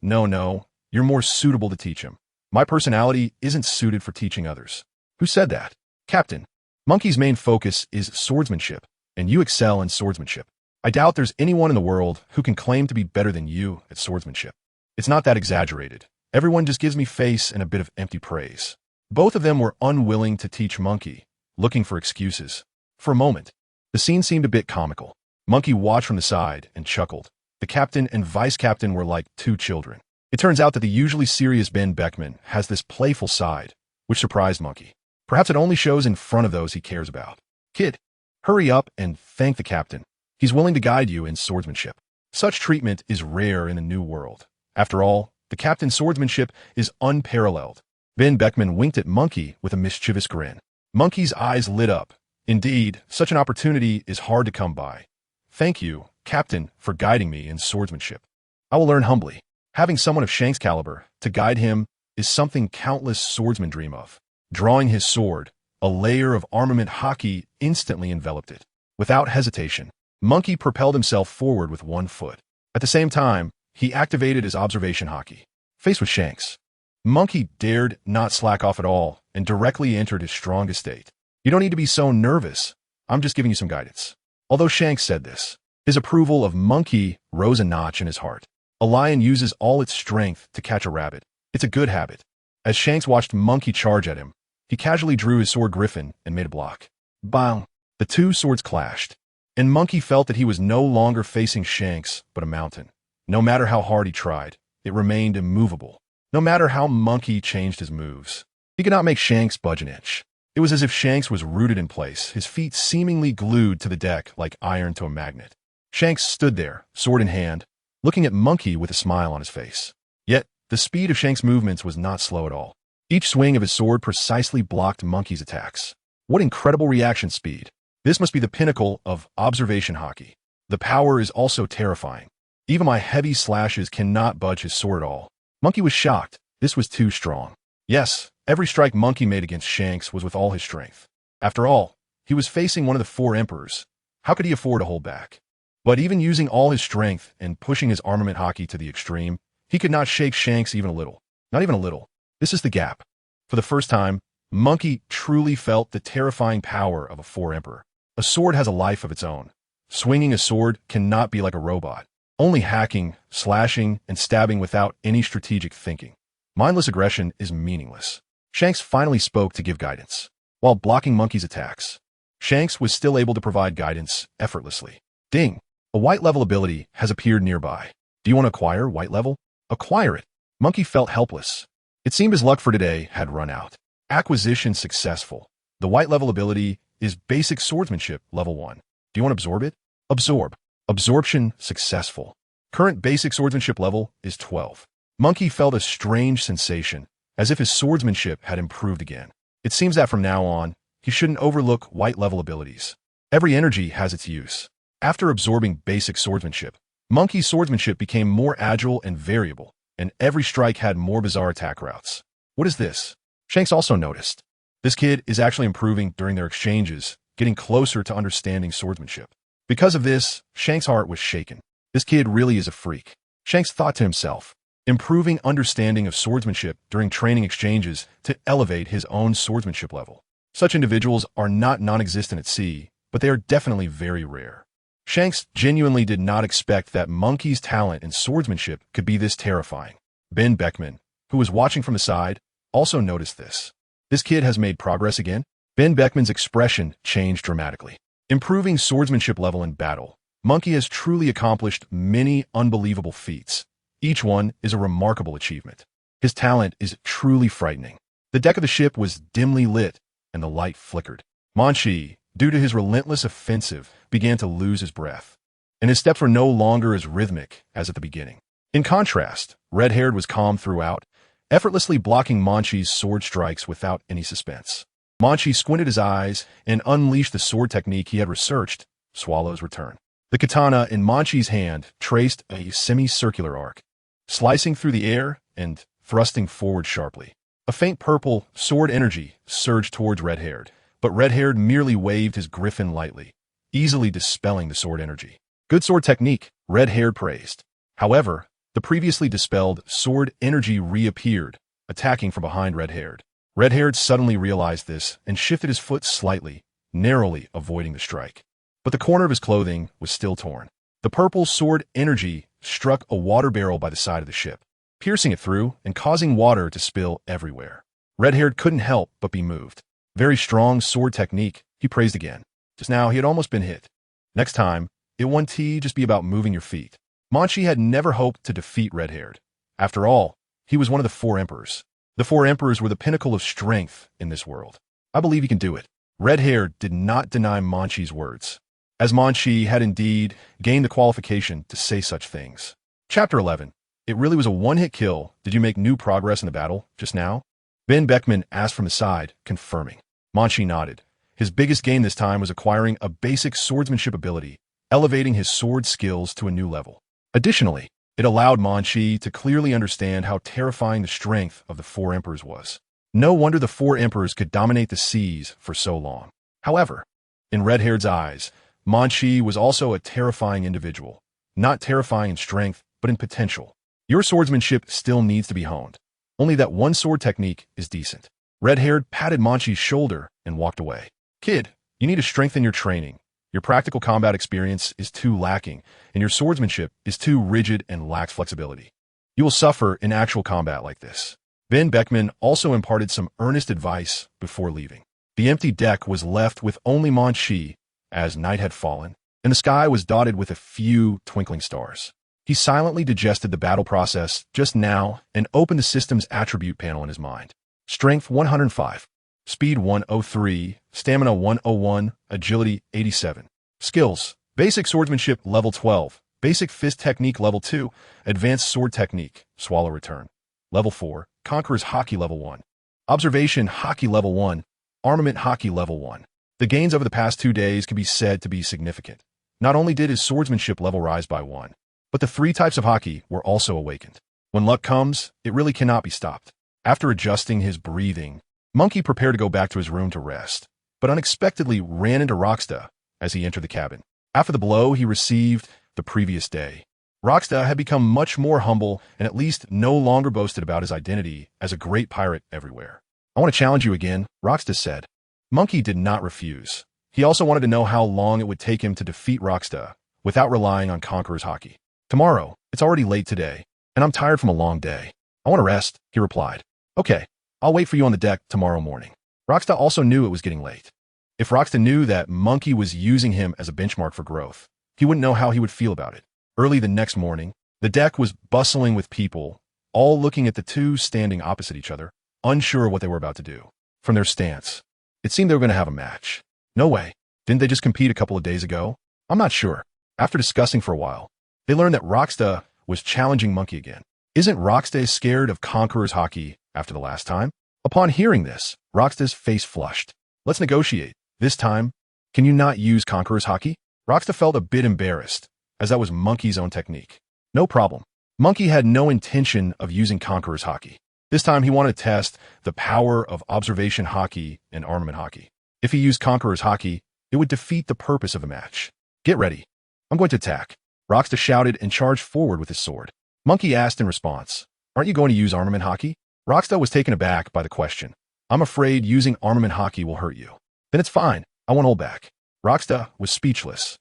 you're more suitable to teach him. My personality isn't suited for teaching others." "Who said that?" "Captain, Monkey's main focus is swordsmanship, and you excel in swordsmanship. I doubt there's anyone in the world who can claim to be better than you at swordsmanship. It's not that exaggerated. Everyone just gives me face and a bit of empty praise." Both of them were unwilling to teach Monkey, looking for excuses. For a moment, the scene seemed a bit comical. Monkey watched from the side and chuckled. The captain and vice captain were like two children. It turns out that the usually serious Ben Beckman has this playful side, which surprised Monkey. Perhaps it only shows in front of those he cares about. "Kid, hurry up and thank the captain. He's willing to guide you in swordsmanship." Such treatment is rare in the new world. After all, the captain's swordsmanship is unparalleled. Ben Beckman winked at Monkey with a mischievous grin. Monkey's eyes lit up. Indeed, such an opportunity is hard to come by. "Thank you, Captain, for guiding me in swordsmanship. I will learn humbly." Having someone of Shanks' caliber to guide him is something countless swordsmen dream of. Drawing his sword, a layer of armament Haki instantly enveloped it. Without hesitation, Monkey propelled himself forward with one foot. At the same time, he activated his observation Haki. Faced with Shanks, Monkey dared not slack off at all and directly entered his strongest state. "You don't need to be so nervous. I'm just giving you some guidance." Although Shanks said this, his approval of Monkey rose a notch in his heart. A lion uses all its strength to catch a rabbit. It's a good habit. As Shanks watched Monkey charge at him, he casually drew his sword Griffin and made a block. Bang! The two swords clashed, and Monkey felt that he was no longer facing Shanks, but a mountain. No matter how hard he tried, it remained immovable. No matter how Monkey changed his moves, he could not make Shanks budge an inch. It was as if Shanks was rooted in place, his feet seemingly glued to the deck like iron to a magnet. Shanks stood there, sword in hand, looking at Monkey with a smile on his face. Yet, the speed of Shanks' movements was not slow at all. Each swing of his sword precisely blocked Monkey's attacks. What incredible reaction speed! This must be the pinnacle of observation Haki. The power is also terrifying. Even my heavy slashes cannot budge his sword at all. Monkey was shocked. This was too strong. Yes, every strike Monkey made against Shanks was with all his strength. After all, he was facing one of the four emperors. How could he afford to hold back? But even using all his strength and pushing his armament Haki to the extreme, he could not shake Shanks even a little. Not even a little. This is the gap. For the first time, Monkey truly felt the terrifying power of a four emperor. A sword has a life of its own. Swinging a sword cannot be like a robot, only hacking, slashing, and stabbing without any strategic thinking. Mindless aggression is meaningless. Shanks finally spoke to give guidance. While blocking Monkey's attacks, Shanks was still able to provide guidance effortlessly. Ding! A white level ability has appeared nearby. Do you want to acquire white level? Acquire it. Monkey felt helpless. It seemed his luck for today had run out. Acquisition successful. The white level ability is basic swordsmanship level 1. Do you want to absorb it? Absorb. Absorption successful. Current basic swordsmanship level is 12. Monkey felt a strange sensation, as if his swordsmanship had improved again. It seems that from now on, he shouldn't overlook white level abilities. Every energy has its use. After absorbing basic swordsmanship, Monkey's swordsmanship became more agile and variable, and every strike had more bizarre attack routes. What is this? Shanks also noticed. This kid is actually improving during their exchanges, getting closer to understanding swordsmanship. Because of this, Shanks' heart was shaken. This kid really is a freak. Shanks thought to himself, improving understanding of swordsmanship during training exchanges to elevate his own swordsmanship level. Such individuals are not non-existent at sea, but they are definitely very rare. Shanks genuinely did not expect that Monkey's talent in swordsmanship could be this terrifying. Ben Beckman, who was watching from the side, also noticed this. This kid has made progress again? Ben Beckman's expression changed dramatically. Improving swordsmanship level in battle, Monkey has truly accomplished many unbelievable feats. Each one is a remarkable achievement. His talent is truly frightening. The deck of the ship was dimly lit, and the light flickered. Munchie, due to his relentless offensive, began to lose his breath, and his steps were no longer as rhythmic as at the beginning. In contrast, Red-Haired was calm throughout, effortlessly blocking Munchie's sword strikes without any suspense. Munchie squinted his eyes and unleashed the sword technique he had researched, Swallow's Return. The katana in Munchie's hand traced a semicircular arc, slicing through the air and thrusting forward sharply. A faint purple sword energy surged towards Red-Haired, but Red-Haired merely waved his griffin lightly, easily dispelling the sword energy. Good sword technique, Red-Haired praised. However, the previously dispelled sword energy reappeared, attacking from behind Red-Haired. Red-Haired suddenly realized this and shifted his foot slightly, narrowly avoiding the strike. But the corner of his clothing was still torn. The purple sword energy struck a water barrel by the side of the ship, piercing it through and causing water to spill everywhere. Red-Haired couldn't help but be moved. Very strong sword technique, he praised again. Just now, he had almost been hit. Next time, it won't just be about moving your feet. Munchie had never hoped to defeat Red-Haired. After all, he was one of the 4 emperors. The 4 emperors were the pinnacle of strength in this world. I believe he can do it. Red-Haired did not deny Munchie's words, as Munchie had indeed gained the qualification to say such things. Chapter 11. It really was a one-hit kill. Did you make new progress in the battle just now? Ben Beckman asked from the side, confirming. Munchie nodded. His biggest gain this time was acquiring a basic swordsmanship ability, elevating his sword skills to a new level. Additionally, it allowed Munchie to clearly understand how terrifying the strength of the 4 emperors was. No wonder the 4 emperors could dominate the seas for so long. However, in Red-Haired's eyes, Munchie was also a terrifying individual. Not terrifying in strength, but in potential. Your swordsmanship still needs to be honed. Only that one sword technique is decent. Red-Haired patted Munchie's shoulder and walked away. Kid, you need to strengthen your training. Your practical combat experience is too lacking, and your swordsmanship is too rigid and lacks flexibility. You will suffer in actual combat like this. Ben Beckman also imparted some earnest advice before leaving. The empty deck was left with only Munchie, as night had fallen, and the sky was dotted with a few twinkling stars. He silently digested the battle process just now and opened the system's attribute panel in his mind. Strength 105. Speed 103, Stamina 101, Agility 87. Skills: Basic Swordsmanship Level 12, Basic Fist Technique Level 2, Advanced Sword Technique, Swallow Return. Level 4, Conqueror's Haki Level 1. Observation Haki Level 1, Armament Haki Level 1. The gains over the past 2 days can be said to be significant. Not only did his swordsmanship level rise by 1, but the 3 types of Haki were also awakened. When luck comes, it really cannot be stopped. After adjusting his breathing, Monkey prepared to go back to his room to rest, but unexpectedly ran into Krossda as he entered the cabin. After the blow he received the previous day, Krossda had become much more humble and at least no longer boasted about his identity as a great pirate everywhere. I want to challenge you again, Krossda said. Monkey did not refuse. He also wanted to know how long it would take him to defeat Krossda without relying on Conqueror's Haki. Tomorrow, it's already late today, and I'm tired from a long day. I want to rest, he replied. Okay, I'll wait for you on the deck tomorrow morning. Krossda also knew it was getting late. If Krossda knew that Monkey was using him as a benchmark for growth, he wouldn't know how he would feel about it. Early the next morning, the deck was bustling with people, all looking at the two standing opposite each other, unsure of what they were about to do. From their stance, it seemed they were going to have a match. No way. Didn't they just compete a couple of days ago? I'm not sure. After discussing for a while, they learned that Krossda was challenging Monkey again. Isn't Krossda scared of Conqueror's Haki after the last time? Upon hearing this, Krossda's face flushed. Let's negotiate. This time, can you not use Conqueror's Haki? Krossda felt a bit embarrassed, as that was Monkey's own technique. No problem. Monkey had no intention of using Conqueror's Haki. This time he wanted to test the power of Observation Haki and Armament Haki. If he used Conqueror's Haki, it would defeat the purpose of the match. Get ready. I'm going to attack. Krossda shouted and charged forward with his sword. Monkey asked in response, aren't you going to use Armament Haki? Krossda was taken aback by the question. I'm afraid using Armament Haki will hurt you. Then it's fine. I won't hold back. Krossda was speechless.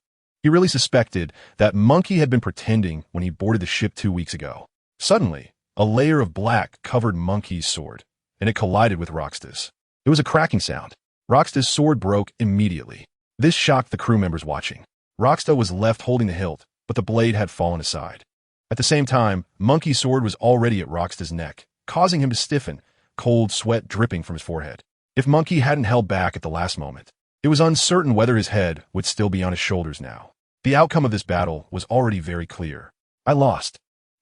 He really suspected that Munchie had been pretending when he boarded the ship 2 weeks ago. Suddenly, a layer of black covered Munchie's sword, and it collided with Krossda's. It was a cracking sound. Krossda's sword broke immediately. This shocked the crew members watching. Krossda was left holding the hilt, but the blade had fallen aside. At the same time, Munchie's sword was already at Krossda's neck, causing him to stiffen, cold sweat dripping from his forehead. If Munchie hadn't held back at the last moment, it was uncertain whether his head would still be on his shoulders now. The outcome of this battle was already very clear. I lost.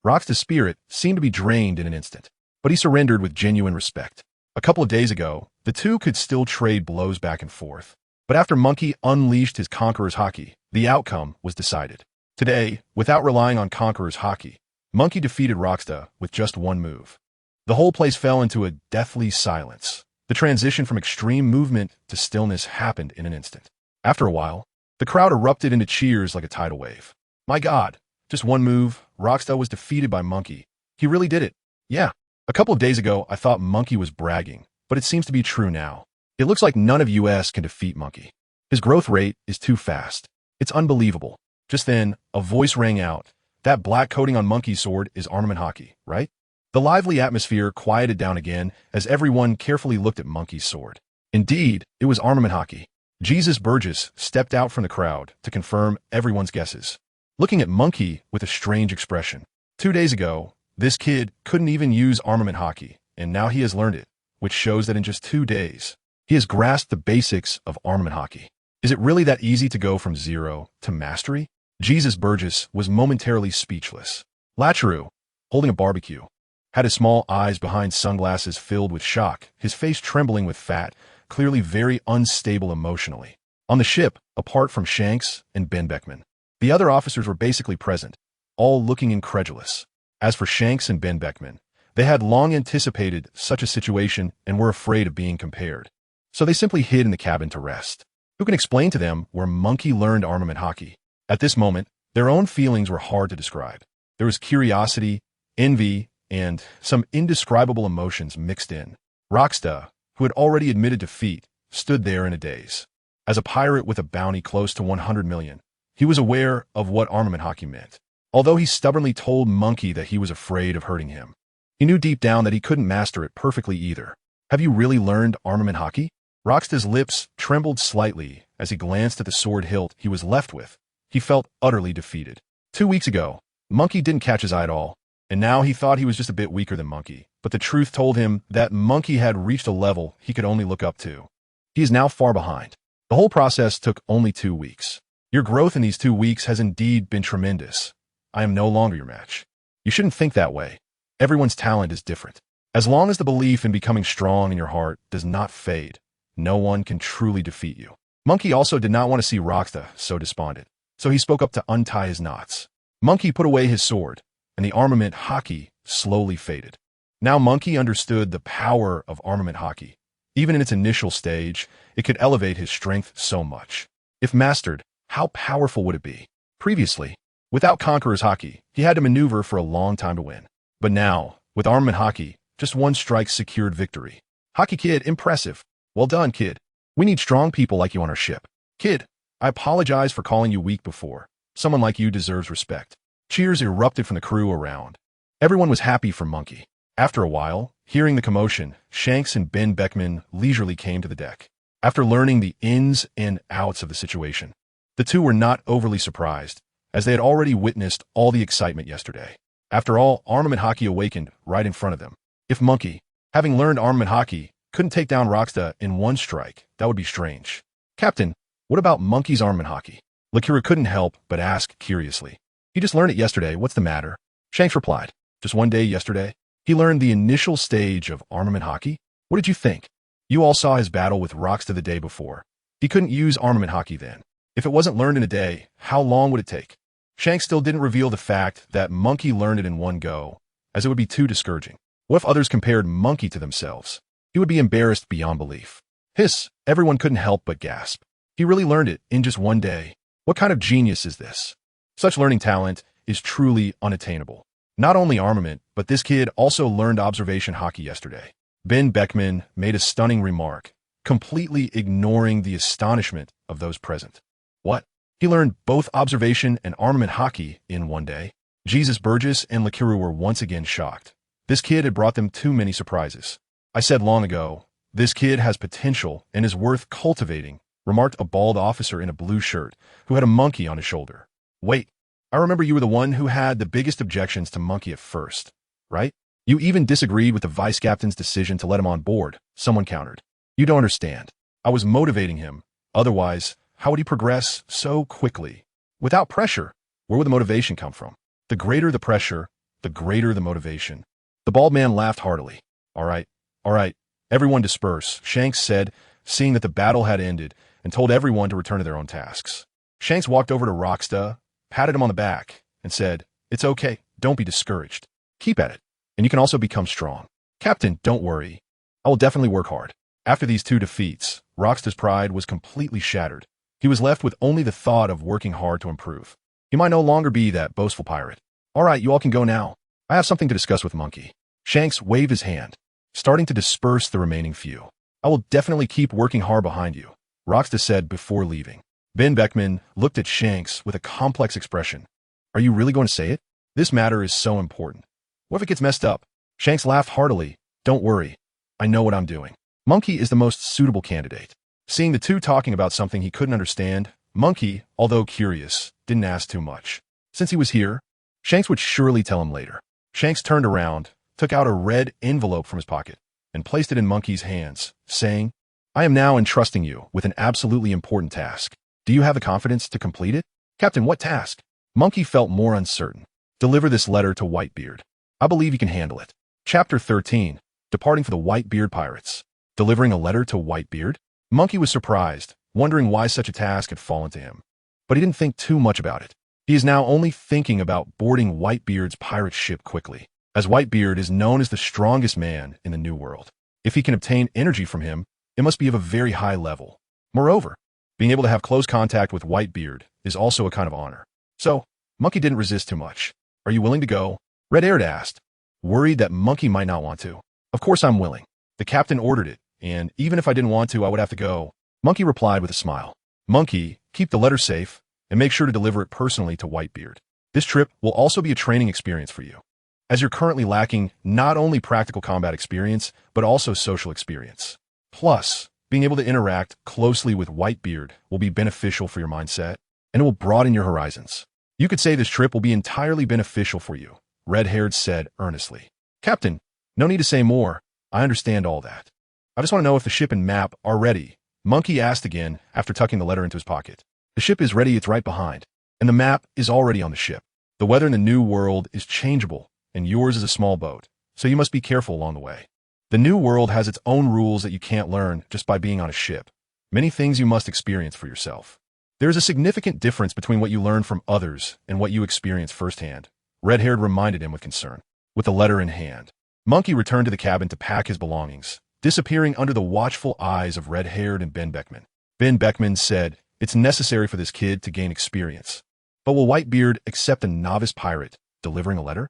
Krossda's spirit seemed to be drained in an instant, but he surrendered with genuine respect. A couple of days ago, the two could still trade blows back and forth. But after Munchie unleashed his Conqueror's Haki, the outcome was decided. Today, without relying on Conqueror's Haki, Munchie defeated Krossda with just one move. The whole place fell into a deathly silence. The transition from extreme movement to stillness happened in an instant. After a while, the crowd erupted into cheers like a tidal wave. My God, just one move, Krossda was defeated by Munchie. He really did it. Yeah. A couple of days ago, I thought Munchie was bragging, but it seems to be true now. It looks like none of US can defeat Munchie. His growth rate is too fast. It's unbelievable. Just then, a voice rang out. That black coating on Munchie's sword is armament Haki, right? The lively atmosphere quieted down again as everyone carefully looked at Munchie's sword. Indeed, it was armament Haki. Jesus Burgess stepped out from the crowd to confirm everyone's guesses, looking at Munchie with a strange expression. 2 days ago, this kid couldn't even use armament Haki, and now he has learned it, which shows that in just 2 days, he has grasped the basics of armament Haki. Is it really that easy to go from zero to mastery? Jesus Burgess was momentarily speechless. Lacharu, holding a barbecue, had his small eyes behind sunglasses filled with shock, his face trembling with fat, clearly very unstable emotionally. On the ship, apart from Shanks and Ben Beckman, the other officers were basically present, all looking incredulous. As for Shanks and Ben Beckman, they had long anticipated such a situation and were afraid of being compared. So they simply hid in the cabin to rest. Who can explain to them where Munchie learned armament Haki? At this moment, their own feelings were hard to describe. There was curiosity, envy, and some indescribable emotions mixed in. Krossda, who had already admitted defeat, stood there in a daze. As a pirate with a bounty close to 100 million, he was aware of what armament Haki meant. Although he stubbornly told Munchie that he was afraid of hurting him, he knew deep down that he couldn't master it perfectly either. Have you really learned armament Haki? Krossda's lips trembled slightly as he glanced at the sword hilt he was left with. He felt utterly defeated. 2 weeks ago, Munchie didn't catch his eye at all, and now he thought he was just a bit weaker than Munchie. But the truth told him that Munchie had reached a level he could only look up to. He is now far behind. The whole process took only 2 weeks. Your growth in these 2 weeks has indeed been tremendous. I am no longer your match. You shouldn't think that way. Everyone's talent is different. As long as the belief in becoming strong in your heart does not fade, no one can truly defeat you. Munchie also did not want to see Krossda so despondent, so he spoke up to untie his knots. Munchie put away his sword, and the armament Haki slowly faded. Now Munchie understood the power of armament Haki. Even in its initial stage, it could elevate his strength so much. If mastered, how powerful would it be? Previously, without Conqueror's Haki, he had to maneuver for a long time to win. But now, with armament Haki, just one strike secured victory. Haki Kid, impressive. Well done, kid. We need strong people like you on our ship. Kid, I apologize for calling you weak before. Someone like you deserves respect. Cheers erupted from the crew around. Everyone was happy for Munchie. After a while, hearing the commotion, Shanks and Ben Beckman leisurely came to the deck. After learning the ins and outs of the situation, the two were not overly surprised, as they had already witnessed all the excitement yesterday. After all, armament Haki awakened right in front of them. If Munchie, having learned armament Haki, couldn't take down Krossda in one strike, that would be strange. Captain, what about Munchie's armament Haki? Lakira couldn't help but ask curiously. He just learned it yesterday, what's the matter? Shanks replied, just one day yesterday. He learned the initial stage of armament Haki. What did you think? You all saw his battle with Krossda the day before. He couldn't use armament Haki then. If it wasn't learned in a day, how long would it take? Shanks still didn't reveal the fact that Munchie learned it in one go, as it would be too discouraging. What if others compared Munchie to themselves? He would be embarrassed beyond belief. Hiss, everyone couldn't help but gasp. He really learned it in just one day. What kind of genius is this? Such learning talent is truly unattainable. Not only armament, but this kid also learned observation Haki yesterday. Ben Beckman made a stunning remark, completely ignoring the astonishment of those present. What? He learned both observation and armament Haki in one day. Jesus Burgess and Lakiru were once again shocked. This kid had brought them too many surprises. I said long ago, this kid has potential and is worth cultivating, remarked a bald officer in a blue shirt who had a monkey on his shoulder. Wait, I remember you were the one who had the biggest objections to Monkey at first, right? You even disagreed with the vice captain's decision to let him on board, someone countered. You don't understand. I was motivating him. Otherwise, how would he progress so quickly? Without pressure, where would the motivation come from? The greater the pressure, the greater the motivation. The bald man laughed heartily. All right, everyone disperse, Shanks said, seeing that the battle had ended, and told everyone to return to their own tasks. Shanks walked over to Krossda, patted him on the back, and said, It's okay, don't be discouraged. Keep at it, and you can also become strong. Captain, don't worry. I will definitely work hard. After these two defeats, Krossda's pride was completely shattered. He was left with only the thought of working hard to improve. He might no longer be that boastful pirate. All right, you all can go now. I have something to discuss with Monkey. Shanks waved his hand, starting to disperse the remaining few. I will definitely keep working hard behind you, Krossda said before leaving. Ben Beckman looked at Shanks with a complex expression. Are you really going to say it? This matter is so important. What if it gets messed up? Shanks laughed heartily. Don't worry. I know what I'm doing. Monkey is the most suitable candidate. Seeing the two talking about something he couldn't understand, Monkey, although curious, didn't ask too much. Since he was here, Shanks would surely tell him later. Shanks turned around, took out a red envelope from his pocket, and placed it in Monkey's hands, saying, I am now entrusting you with an absolutely important task. Do you have the confidence to complete it? Captain, what task? Monkey felt more uncertain. Deliver this letter to Whitebeard. I believe you can handle it. Chapter 13. Departing for the Whitebeard Pirates. Delivering a letter to Whitebeard? Monkey was surprised, wondering why such a task had fallen to him. But he didn't think too much about it. He is now only thinking about boarding Whitebeard's pirate ship quickly, as Whitebeard is known as the strongest man in the New World. If he can obtain energy from him, it must be of a very high level. Moreover, being able to have close contact with Whitebeard is also a kind of honor. So, Monkey didn't resist too much. Are you willing to go? Red-Haired asked, worried that Monkey might not want to. Of course I'm willing. The captain ordered it, and even if I didn't want to, I would have to go. Monkey replied with a smile. Monkey, keep the letter safe, and make sure to deliver it personally to Whitebeard. This trip will also be a training experience for you, as you're currently lacking not only practical combat experience, but also social experience. Plus, being able to interact closely with Whitebeard will be beneficial for your mindset, and it will broaden your horizons. You could say this trip will be entirely beneficial for you, Red-Haired said earnestly. Captain, no need to say more. I understand all that. I just want to know if the ship and map are ready. Monkey asked again after tucking the letter into his pocket. The ship is ready, it's right behind, and the map is already on the ship. The weather in the New World is changeable, and yours is a small boat, so you must be careful along the way. The New World has its own rules that you can't learn just by being on a ship. Many things you must experience for yourself. There is a significant difference between what you learn from others and what you experience firsthand, Red-Haired reminded him with concern. With the letter in hand, Monkey returned to the cabin to pack his belongings, disappearing under the watchful eyes of Red-Haired and Ben Beckman. Ben Beckman said, It's necessary for this kid to gain experience. But will Whitebeard accept a novice pirate delivering a letter?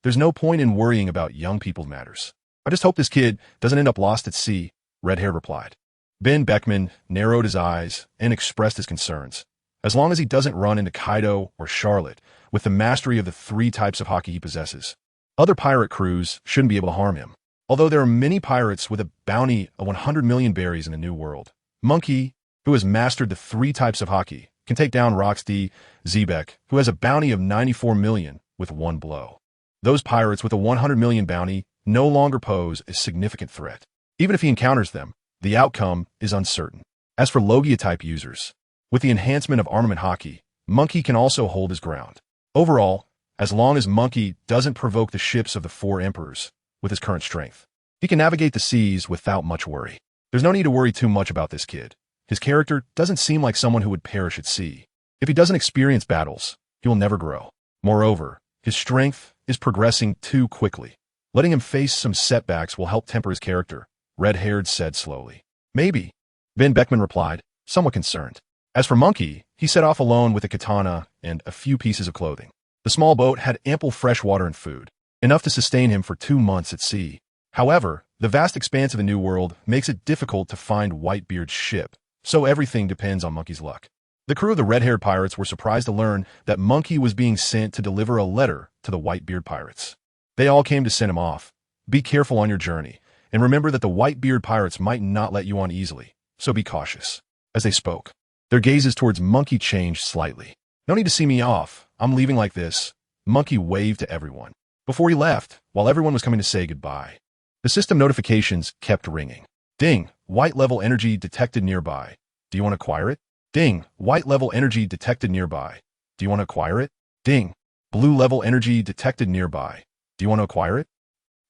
There's no point in worrying about young people's matters. I just hope this kid doesn't end up lost at sea, Red-Haired replied. Ben Beckman narrowed his eyes and expressed his concerns. As long as he doesn't run into Kaido or Charlotte with the mastery of the 3 types of Haki he possesses, other pirate crews shouldn't be able to harm him. Although there are many pirates with a bounty of 100 million berries in the New World, Monkey, who has mastered the 3 types of Haki, can take down Krossda Zebek, who has a bounty of 94 million with one blow. Those pirates with a 100 million bounty no longer pose a significant threat. Even if he encounters them, the outcome is uncertain. As for Logia-type users, with the enhancement of armament Haki, Monkey can also hold his ground. Overall, as long as Monkey doesn't provoke the ships of the 4 emperors with his current strength, he can navigate the seas without much worry. There's no need to worry too much about this kid. His character doesn't seem like someone who would perish at sea. If he doesn't experience battles, he will never grow. Moreover, his strength is progressing too quickly. Letting him face some setbacks will help temper his character, Red-Haired said slowly. Maybe, Ben Beckman replied, somewhat concerned. As for Monkey, he set off alone with a katana and a few pieces of clothing. The small boat had ample fresh water and food, enough to sustain him for 2 months at sea. However, the vast expanse of the New World makes it difficult to find Whitebeard's ship, so everything depends on Monkey's luck. The crew of the red-haired pirates were surprised to learn that Munchie was being sent to deliver a letter to the Whitebeard pirates. They all came to send him off. Be careful on your journey, and remember that the Whitebeard pirates might not let you on easily, so be cautious. As they spoke, their gazes towards Munchie changed slightly. No need to see me off. I'm leaving like this. Munchie waved to everyone. Before he left, while everyone was coming to say goodbye, the system notifications kept ringing. Ding, white level energy detected nearby. Do you want to acquire it? Ding, white level energy detected nearby. Do you want to acquire it? Ding, blue level energy detected nearby. Do you want to acquire it?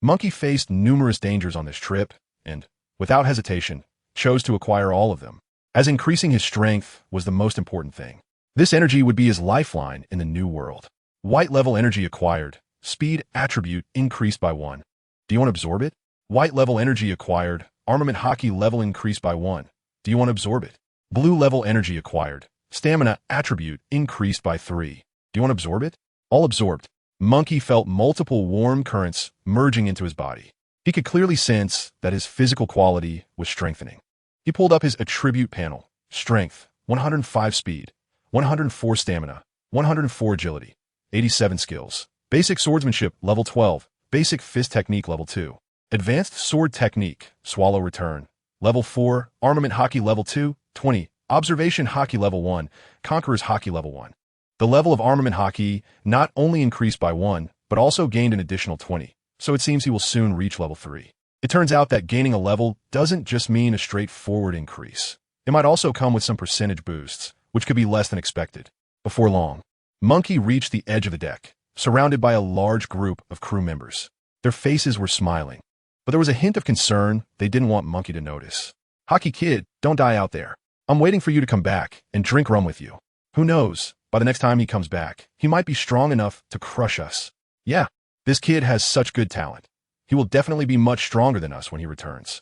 Munchie faced numerous dangers on this trip, and, without hesitation, chose to acquire all of them, as increasing his strength was the most important thing. This energy would be his lifeline in the new world. White level energy acquired. Speed attribute increased by 1. Do you want to absorb it? White level energy acquired. Armament Haki level increased by 1. Do you want to absorb it? Blue level energy acquired. Stamina attribute increased by 3. Do you want to absorb it? All absorbed. Munchie felt multiple warm currents merging into his body. He could clearly sense that his physical quality was strengthening. He pulled up his attribute panel. Strength, 105 speed, 104 stamina, 104 agility, 87 skills. Basic swordsmanship, level 12. Basic fist technique, level 2. Advanced sword technique, swallow return. Level 4, armament Haki, level 2, 20. Observation Haki, level 1. Conqueror's Haki, level 1. The level of armament Haki not only increased by 1, but also gained an additional 20, so it seems he will soon reach level 3. It turns out that gaining a level doesn't just mean a straightforward increase. It might also come with some percentage boosts, which could be less than expected. Before long, Munchie reached the edge of the deck, surrounded by a large group of crew members. Their faces were smiling, but there was a hint of concern they didn't want Munchie to notice. Haki kid, don't die out there. I'm waiting for you to come back and drink rum with you. Who knows, by the next time he comes back, he might be strong enough to crush us. Yeah, this kid has such good talent. He will definitely be much stronger than us when he returns.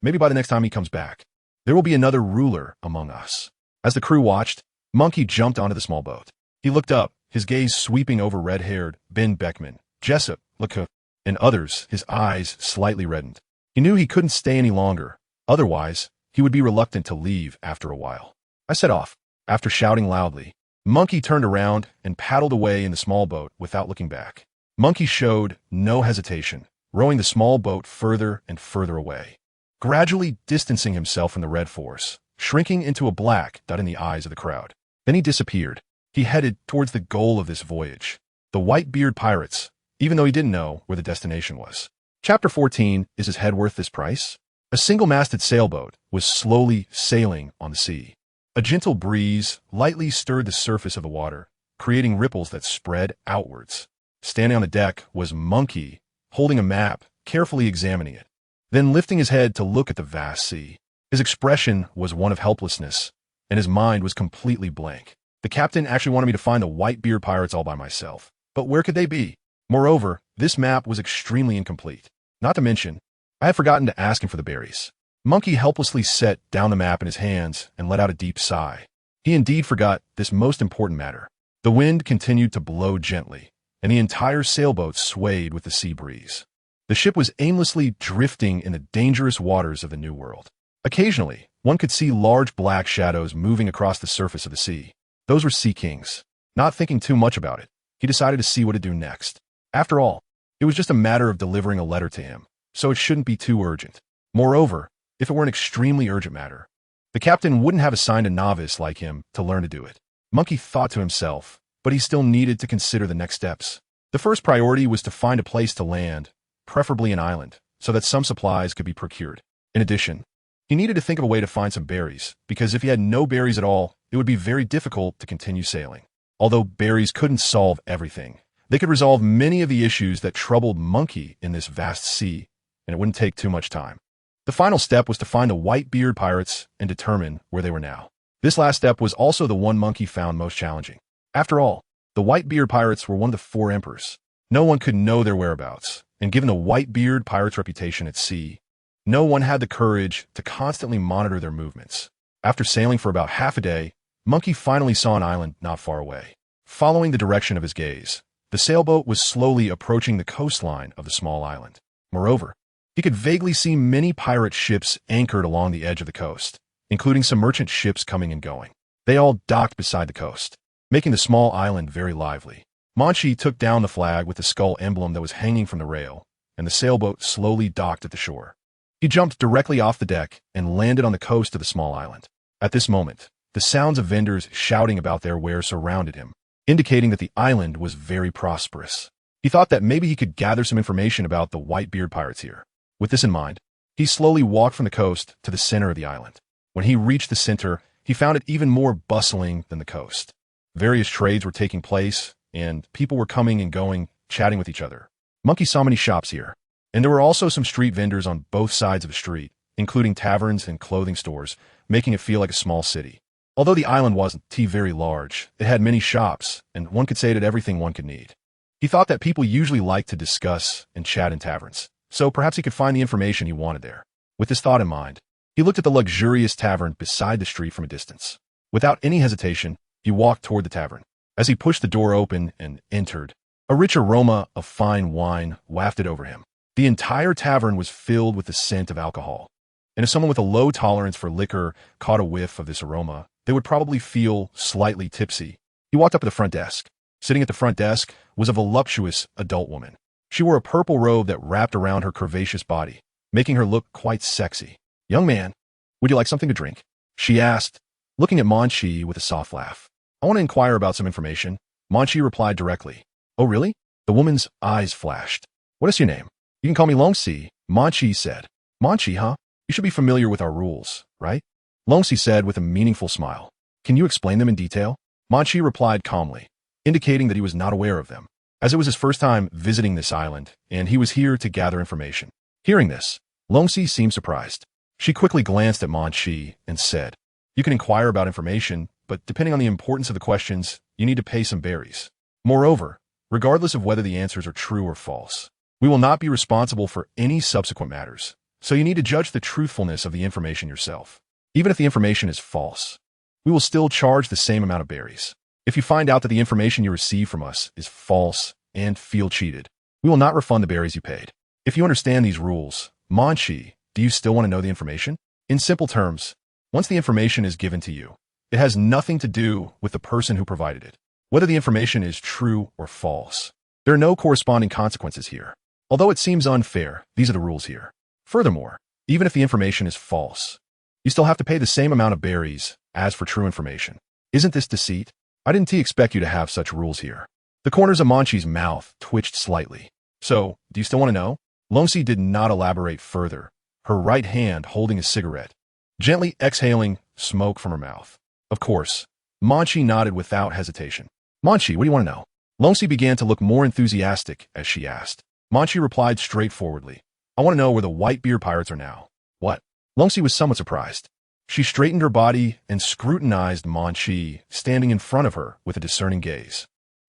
Maybe by the next time he comes back, there will be another ruler among us. As the crew watched, Munchie jumped onto the small boat. He looked up, his gaze sweeping over red-haired Ben Beckman, Jessup, Lecoq, and others, his eyes slightly reddened. He knew he couldn't stay any longer. Otherwise, he would be reluctant to leave after a while. I set off. After shouting loudly, Munchie turned around and paddled away in the small boat without looking back. Munchie showed no hesitation, rowing the small boat further and further away, gradually distancing himself from the red force, shrinking into a black dot in the eyes of the crowd. Then he disappeared. He headed towards the goal of this voyage, the Whitebeard pirates, even though he didn't know where the destination was. Chapter 14, Is His Head Worth This Price? A single-masted sailboat was slowly sailing on the sea. A gentle breeze lightly stirred the surface of the water, creating ripples that spread outwards. Standing on the deck was Munchie, holding a map, carefully examining it, then lifting his head to look at the vast sea. His expression was one of helplessness, and his mind was completely blank. The captain actually wanted me to find the Whitebeard pirates all by myself, but where could they be? Moreover, this map was extremely incomplete. Not to mention, I had forgotten to ask him for the berries. Munchie helplessly set down the map in his hands and let out a deep sigh. He indeed forgot this most important matter. The wind continued to blow gently, and the entire sailboat swayed with the sea breeze. The ship was aimlessly drifting in the dangerous waters of the New World. Occasionally, one could see large black shadows moving across the surface of the sea. Those were sea kings. Not thinking too much about it, he decided to see what to do next. After all, it was just a matter of delivering a letter to him, so it shouldn't be too urgent. Moreover, if it were an extremely urgent matter, the captain wouldn't have assigned a novice like him to learn to do it. Munchie thought to himself, but he still needed to consider the next steps. The first priority was to find a place to land, preferably an island, so that some supplies could be procured. In addition, he needed to think of a way to find some berries, because if he had no berries at all, it would be very difficult to continue sailing. Although berries couldn't solve everything, they could resolve many of the issues that troubled Munchie in this vast sea, and it wouldn't take too much time. The final step was to find the Whitebeard pirates and determine where they were now. This last step was also the one Munchie found most challenging. After all, the Whitebeard pirates were one of the 4 emperors. No one could know their whereabouts, and given the Whitebeard pirates' reputation at sea, no one had the courage to constantly monitor their movements. After sailing for about half a day, Munchie finally saw an island not far away. Following the direction of his gaze, the sailboat was slowly approaching the coastline of the small island. Moreover, he could vaguely see many pirate ships anchored along the edge of the coast, including some merchant ships coming and going. They all docked beside the coast, making the small island very lively. Munchie took down the flag with the skull emblem that was hanging from the rail, and the sailboat slowly docked at the shore. He jumped directly off the deck and landed on the coast of the small island. At this moment, the sounds of vendors shouting about their wares surrounded him, indicating that the island was very prosperous. He thought that maybe he could gather some information about the Whitebeard pirates here. With this in mind, he slowly walked from the coast to the center of the island. When he reached the center, he found it even more bustling than the coast. Various trades were taking place, and people were coming and going, chatting with each other. Monkey saw many shops here, and there were also some street vendors on both sides of the street, including taverns and clothing stores, making it feel like a small city. Although the island wasn't very large, it had many shops, and one could say it had everything one could need. He thought that people usually liked to discuss and chat in taverns, so perhaps he could find the information he wanted there. With this thought in mind, he looked at the luxurious tavern beside the street from a distance. Without any hesitation, he walked toward the tavern. As he pushed the door open and entered, a rich aroma of fine wine wafted over him. The entire tavern was filled with the scent of alcohol, and if someone with a low tolerance for liquor caught a whiff of this aroma, they would probably feel slightly tipsy. He walked up to the front desk. Sitting at the front desk was a voluptuous adult woman. She wore a purple robe that wrapped around her curvaceous body, making her look quite sexy. "Young man, would you like something to drink?" she asked, looking at Munchie with a soft laugh. "I want to inquire about some information." Munchie replied directly. "Oh, really?" The woman's eyes flashed. "What is your name?" "You can call me Longxi," Munchie said. "Munchie, huh? You should be familiar with our rules, right?" Longxi said with a meaningful smile. "Can you explain them in detail?" Munchie replied calmly, indicating that he was not aware of them, as it was his first time visiting this island, and he was here to gather information. Hearing this, Longxi seemed surprised. She quickly glanced at Munchie and said, "You can inquire about information, but depending on the importance of the questions, you need to pay some berries. Moreover, regardless of whether the answers are true or false, we will not be responsible for any subsequent matters, so you need to judge the truthfulness of the information yourself. Even if the information is false, we will still charge the same amount of berries. If you find out that the information you receive from us is false and feel cheated, we will not refund the berries you paid. If you understand these rules, Munchie, do you still want to know the information?" In simple terms, once the information is given to you, it has nothing to do with the person who provided it, whether the information is true or false. There are no corresponding consequences here. Although it seems unfair, these are the rules here. Furthermore, even if the information is false, you still have to pay the same amount of berries as for true information. Isn't this deceit? I didn't expect you to have such rules here. The corners of Munchie's mouth twitched slightly. "So, do you still want to know?" Longxi did not elaborate further, her right hand holding a cigarette, gently exhaling smoke from her mouth. Of course, Munchie nodded without hesitation. "Munchie, what do you want to know?" Longxi began to look more enthusiastic as she asked. Munchie replied straightforwardly, "I want to know where the Whitebeard pirates are now." "What?" Longxi was somewhat surprised. She straightened her body and scrutinized Munchie, standing in front of her with a discerning gaze.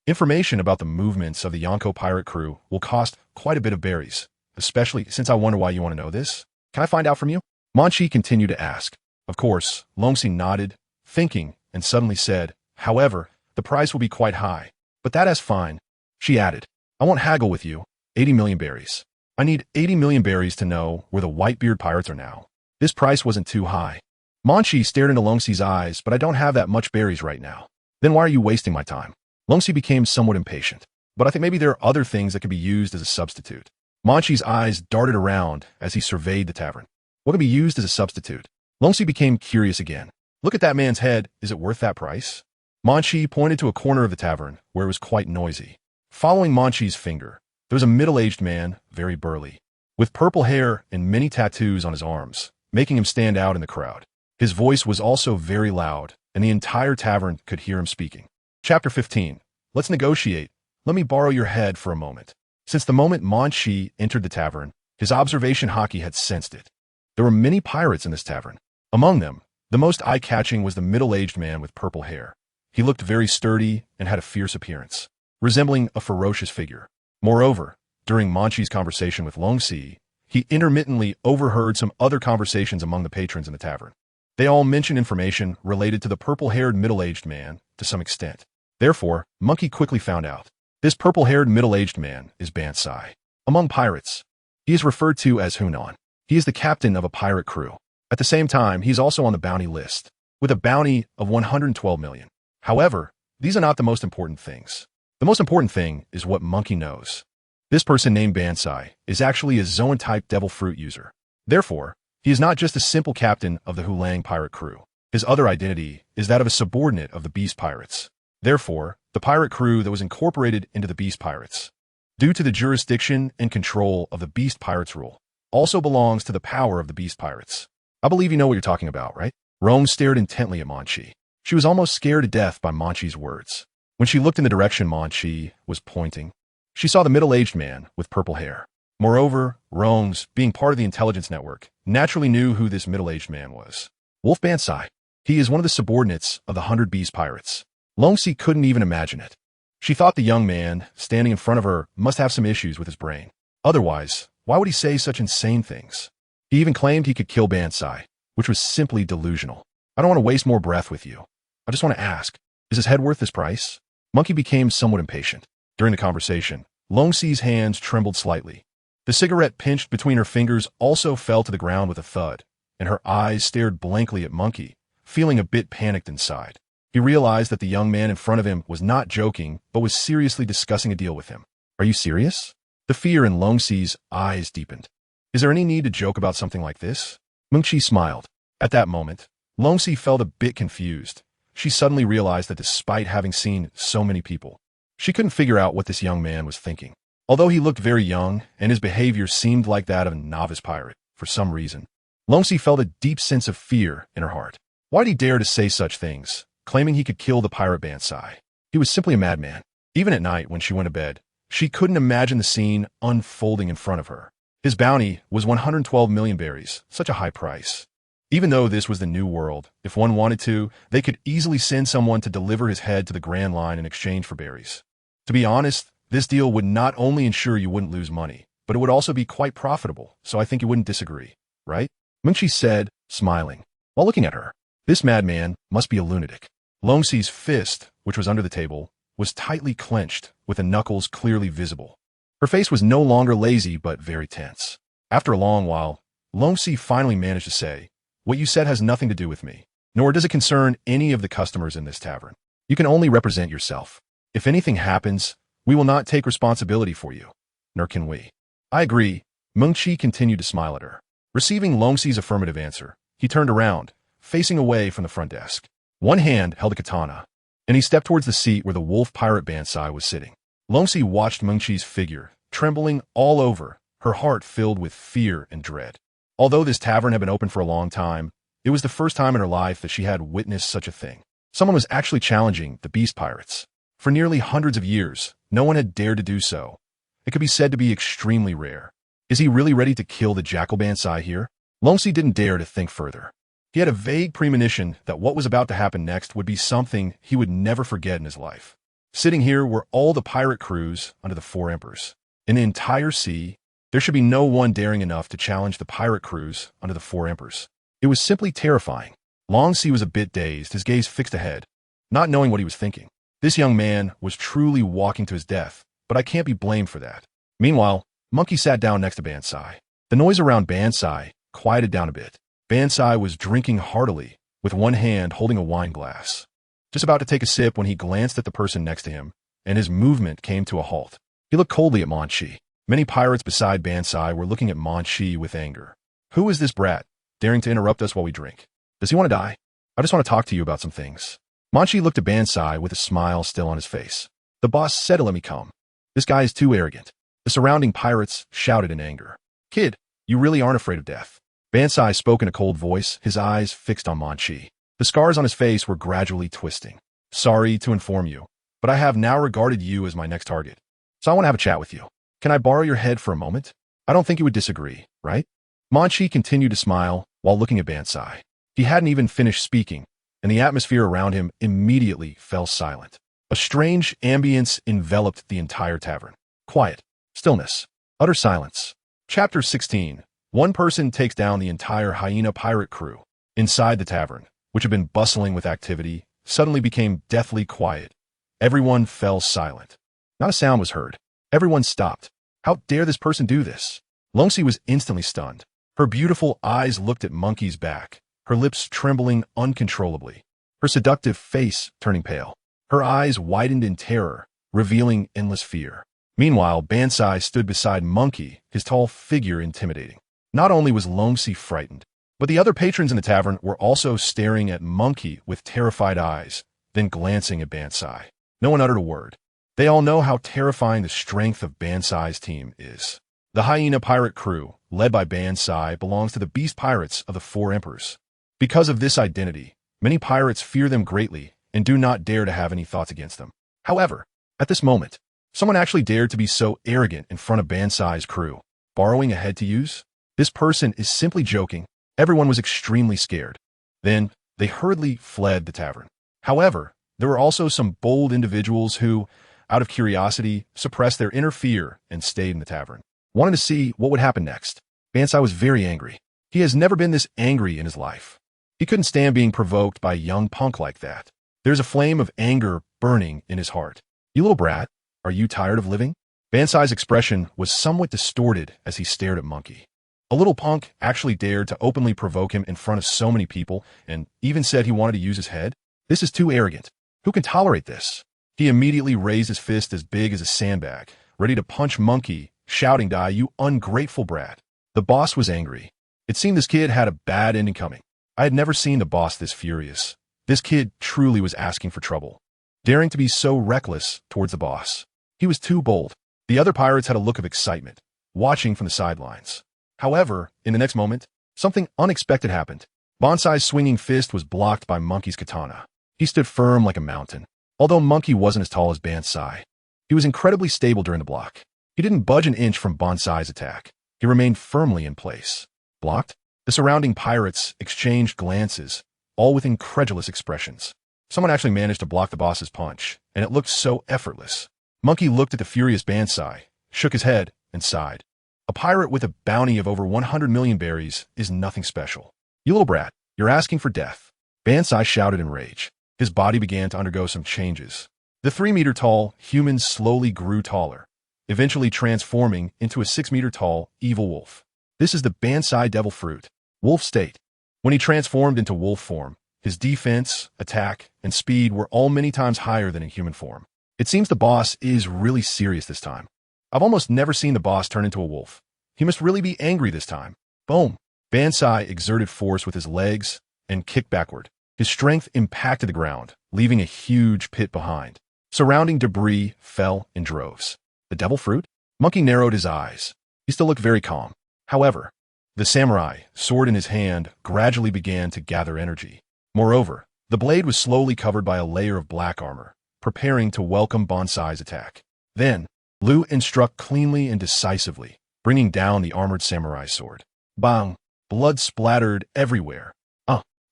"Information about the movements of the Yonko pirate crew will cost quite a bit of berries, especially since I wonder why you want to know this. Can I find out from you?" Munchie continued to ask. Of course, Longxi nodded, thinking, and suddenly said, "However, the price will be quite high. But that is fine." She added, "I won't haggle with you. 80 million berries. I need 80 million berries to know where the Whitebeard pirates are now." This price wasn't too high. Munchie stared into Longxi's eyes, "But I don't have that much berries right now." "Then why are you wasting my time?" Longxi became somewhat impatient. "But I think maybe there are other things that could be used as a substitute." Munchie's eyes darted around as he surveyed the tavern. "What could be used as a substitute?" Longxi became curious again. "Look at that man's head. Is it worth that price?" Munchie pointed to a corner of the tavern where it was quite noisy. Following Munchie's finger, there was a middle-aged man, very burly, with purple hair and many tattoos on his arms, making him stand out in the crowd. His voice was also very loud, and the entire tavern could hear him speaking. Chapter 15. Let's negotiate. Let me borrow your head for a moment. Since the moment Munchie entered the tavern, his observation Haki had sensed it. There were many pirates in this tavern. Among them, the most eye-catching was the middle-aged man with purple hair. He looked very sturdy and had a fierce appearance, resembling a ferocious figure. Moreover, during Munchie's conversation with Longxi, he intermittently overheard some other conversations among the patrons in the tavern. They all mentioned information related to the purple-haired middle-aged man to some extent. Therefore, Monkey quickly found out. This purple-haired middle-aged man is Bansai. Among pirates, he is referred to as Hunan. He is the captain of a pirate crew. At the same time, he is also on the bounty list. with a bounty of 112 million. However, these are not the most important things. The most important thing is what Monkey knows. This person named Bansai is actually a Zoan-type devil fruit user. Therefore, he is not just a simple captain of the Hulang pirate crew. His other identity is that of a subordinate of the Beast Pirates. Therefore, the pirate crew that was incorporated into the Beast Pirates, due to the jurisdiction and control of the Beast Pirates rule, also belongs to the power of the Beast Pirates. I believe you know what you're talking about, right? Rome stared intently at Munchie. She was almost scared to death by Munchie's words. When she looked in the direction Munchie was pointing, she saw the middle-aged man with purple hair. Moreover, Rome's, being part of the intelligence network, naturally knew who this middle-aged man was. Wolf Bansai. He is one of the subordinates of the 100 Beast Pirates. Longxi couldn't even imagine it. She thought the young man standing in front of her must have some issues with his brain. Otherwise, why would he say such insane things? He even claimed he could kill Bansai, which was simply delusional. I don't want to waste more breath with you. I just want to ask, is his head worth this price? Monkey became somewhat impatient. During the conversation, Longxi's hands trembled slightly. The cigarette pinched between her fingers also fell to the ground with a thud, and her eyes stared blankly at Monkey, feeling a bit panicked inside. He realized that the young man in front of him was not joking, but was seriously discussing a deal with him. Are you serious? The fear in Longxi's eyes deepened. Is there any need to joke about something like this? Munchie smiled. At that moment, Longxi felt a bit confused. She suddenly realized that despite having seen so many people, she couldn't figure out what this young man was thinking. Although he looked very young and his behavior seemed like that of a novice pirate, for some reason, Longxi felt a deep sense of fear in her heart. Why did he dare to say such things, claiming he could kill the pirate Bansai? He was simply a madman. Even at night when she went to bed, she couldn't imagine the scene unfolding in front of her. His bounty was 112 million berries, such a high price. Even though this was the new world, if one wanted to, they could easily send someone to deliver his head to the Grand Line in exchange for berries. To be honest, this deal would not only ensure you wouldn't lose money, but it would also be quite profitable, so I think you wouldn't disagree, right? Munchie said, smiling, while looking at her. This madman must be a lunatic. Longxi's fist, which was under the table, was tightly clenched, with the knuckles clearly visible. Her face was no longer lazy, but very tense. After a long while, Longxi finally managed to say, "What you said has nothing to do with me, nor does it concern any of the customers in this tavern. You can only represent yourself. If anything happens, we will not take responsibility for you, nor can we." I agree. Munchie continued to smile at her. Receiving Longxi's affirmative answer, he turned around, facing away from the front desk. One hand held a katana, and he stepped towards the seat where the wolf pirate Bansai was sitting. Longxi watched Munchie's figure, trembling all over, her heart filled with fear and dread. Although this tavern had been open for a long time, it was the first time in her life that she had witnessed such a thing. Someone was actually challenging the Beast Pirates. For nearly hundreds of years, no one had dared to do so. It could be said to be extremely rare. Is he really ready to kill the Jackal Bansai here? Longxi didn't dare to think further. He had a vague premonition that what was about to happen next would be something he would never forget in his life. Sitting here were all the pirate crews under the four emperors. In the entire sea, there should be no one daring enough to challenge the pirate crews under the four emperors. It was simply terrifying. Longxi was a bit dazed, his gaze fixed ahead, not knowing what he was thinking. This young man was truly walking to his death, but I can't be blamed for that. Meanwhile, Monkey sat down next to Bansai. The noise around Bansai quieted down a bit. Bansai was drinking heartily, with one hand holding a wine glass. Just about to take a sip when he glanced at the person next to him, and his movement came to a halt. He looked coldly at Munchie. Many pirates beside Bansai were looking at Munchie with anger. Who is this brat, daring to interrupt us while we drink? Does he want to die? I just want to talk to you about some things. Munchie looked at Bansai with a smile still on his face. The boss said to let me come. This guy is too arrogant. The surrounding pirates shouted in anger. Kid, you really aren't afraid of death. Bansai spoke in a cold voice, his eyes fixed on Munchie. The scars on his face were gradually twisting. Sorry to inform you, but I have now regarded you as my next target. So I want to have a chat with you. Can I borrow your head for a moment? I don't think you would disagree, right? Munchie continued to smile while looking at Bansai. He hadn't even finished speaking, and the atmosphere around him immediately fell silent. A strange ambience enveloped the entire tavern. Quiet, stillness, utter silence. Chapter 16. One person takes down the entire hyena pirate crew. Inside the tavern, which had been bustling with activity, suddenly became deathly quiet. Everyone fell silent. Not a sound was heard. Everyone stopped. How dare this person do this? Longxi was instantly stunned. Her beautiful eyes looked at Monkey's back. her lips trembling uncontrollably, her seductive face turning pale. Her eyes widened in terror, revealing endless fear. Meanwhile, Bansai stood beside Munchie, his tall figure intimidating. Not only was Longsi frightened, but the other patrons in the tavern were also staring at Munchie with terrified eyes, then glancing at Bansai. No one uttered a word. They all know how terrifying the strength of Bansai's team is. The Hyena pirate crew, led by Bansai, belongs to the beast pirates of the Four Emperors. Because of this identity, many pirates fear them greatly and do not dare to have any thoughts against them. However, at this moment, someone actually dared to be so arrogant in front of Bansai's crew, borrowing a head to use. This person is simply joking. Everyone was extremely scared. Then, they hurriedly fled the tavern. However, there were also some bold individuals who, out of curiosity, suppressed their inner fear and stayed in the tavern, wanting to see what would happen next. Bansai was very angry. He has never been this angry in his life. He couldn't stand being provoked by a young punk like that. There's a flame of anger burning in his heart. "You little brat, are you tired of living?" Bansai's expression was somewhat distorted as he stared at Munchie. A little punk actually dared to openly provoke him in front of so many people and even said he wanted to use his head? This is too arrogant. Who can tolerate this? He immediately raised his fist as big as a sandbag, ready to punch Munchie, shouting, "Die, you ungrateful brat." The boss was angry. It seemed this kid had a bad ending coming. I had never seen the boss this furious. This kid truly was asking for trouble, daring to be so reckless towards the boss. He was too bold. The other pirates had a look of excitement, watching from the sidelines. However, in the next moment, something unexpected happened. Bansai's swinging fist was blocked by Munchie's katana. He stood firm like a mountain. Although Munchie wasn't as tall as Bansai, he was incredibly stable during the block. He didn't budge an inch from Bansai's attack. He remained firmly in place. Blocked? The surrounding pirates exchanged glances, all with incredulous expressions. Someone actually managed to block the boss's punch, and it looked so effortless. Munchie looked at the furious Bansai, shook his head, and sighed. A pirate with a bounty of over 100 million berries is nothing special. "You little brat, you're asking for death." Bansai shouted in rage. His body began to undergo some changes. The 3-meter-tall human slowly grew taller, eventually transforming into a 6-meter-tall evil wolf. This is the Bansai devil fruit, wolf state. When he transformed into wolf form, his defense, attack, and speed were all many times higher than in human form. It seems the boss is really serious this time. I've almost never seen the boss turn into a wolf. He must really be angry this time. Boom! Bansai exerted force with his legs and kicked backward. His strength impacted the ground, leaving a huge pit behind. Surrounding debris fell in droves. The devil fruit? Munchie narrowed his eyes. He still looked very calm. However, the samurai, sword in his hand, gradually began to gather energy. Moreover, the blade was slowly covered by a layer of black armor, preparing to welcome Bansai's attack. Then, Liu struck cleanly and decisively, bringing down the armored samurai's sword. Bang! Blood splattered everywhere.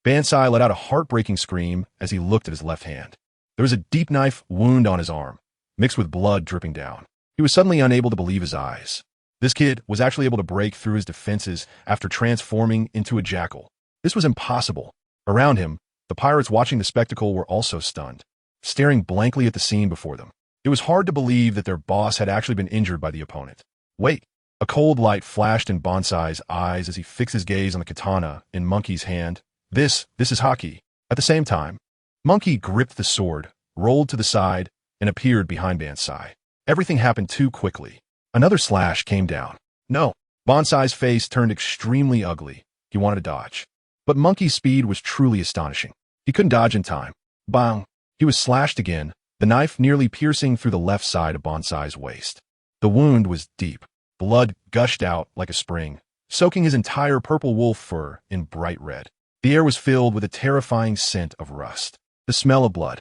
Bansai let out a heartbreaking scream as he looked at his left hand. There was a deep knife wound on his arm, mixed with blood dripping down. He was suddenly unable to believe his eyes. This kid was actually able to break through his defenses after transforming into a jackal. This was impossible. Around him, the pirates watching the spectacle were also stunned, staring blankly at the scene before them. It was hard to believe that their boss had actually been injured by the opponent. Wait! A cold light flashed in Bansai's eyes as he fixed his gaze on the katana in Munchie's hand. This is Haki. At the same time, Munchie gripped the sword, rolled to the side, and appeared behind Bansai. Everything happened too quickly. Another slash came down. No! Bansai's face turned extremely ugly. He wanted to dodge. But Munchie's speed was truly astonishing. He couldn't dodge in time. Bang! He was slashed again, the knife nearly piercing through the left side of Bansai's waist. The wound was deep. Blood gushed out like a spring, soaking his entire purple wolf fur in bright red. The air was filled with a terrifying scent of rust. The smell of blood.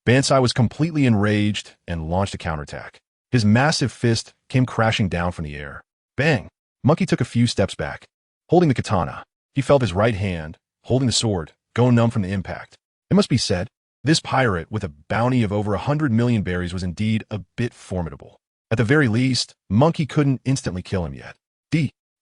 Bansai was completely enraged and launched a counterattack. His massive fist came crashing down from the air. Bang! Munchie took a few steps back. Holding the katana, he felt his right hand, holding the sword, go numb from the impact. It must be said, this pirate with a bounty of over 100 million berries was indeed a bit formidable. At the very least, Munchie couldn't instantly kill him yet.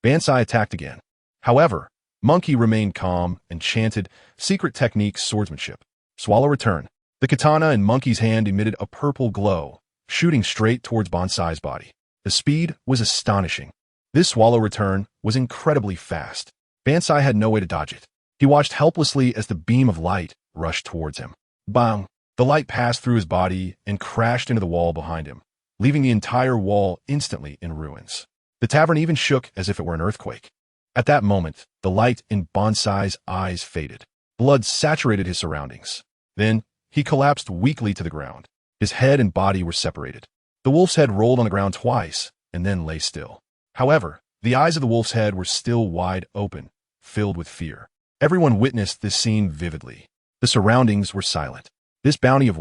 Bansai attacked again. However, Munchie remained calm and chanted secret technique swordsmanship. Swallow return. The katana in Munchie's hand emitted a purple glow, shooting straight towards Bansai's body. The speed was astonishing. This swallow return was incredibly fast. Bansai had no way to dodge it. He watched helplessly as the beam of light rushed towards him. Bang! The light passed through his body and crashed into the wall behind him, leaving the entire wall instantly in ruins. The tavern even shook as if it were an earthquake. At that moment, the light in Bonsai's eyes faded. Blood saturated his surroundings. Then, he collapsed weakly to the ground. His head and body were separated. The wolf's head rolled on the ground twice and then lay still. However, the eyes of the wolf's head were still wide open, filled with fear. Everyone witnessed this scene vividly. The surroundings were silent. This bounty of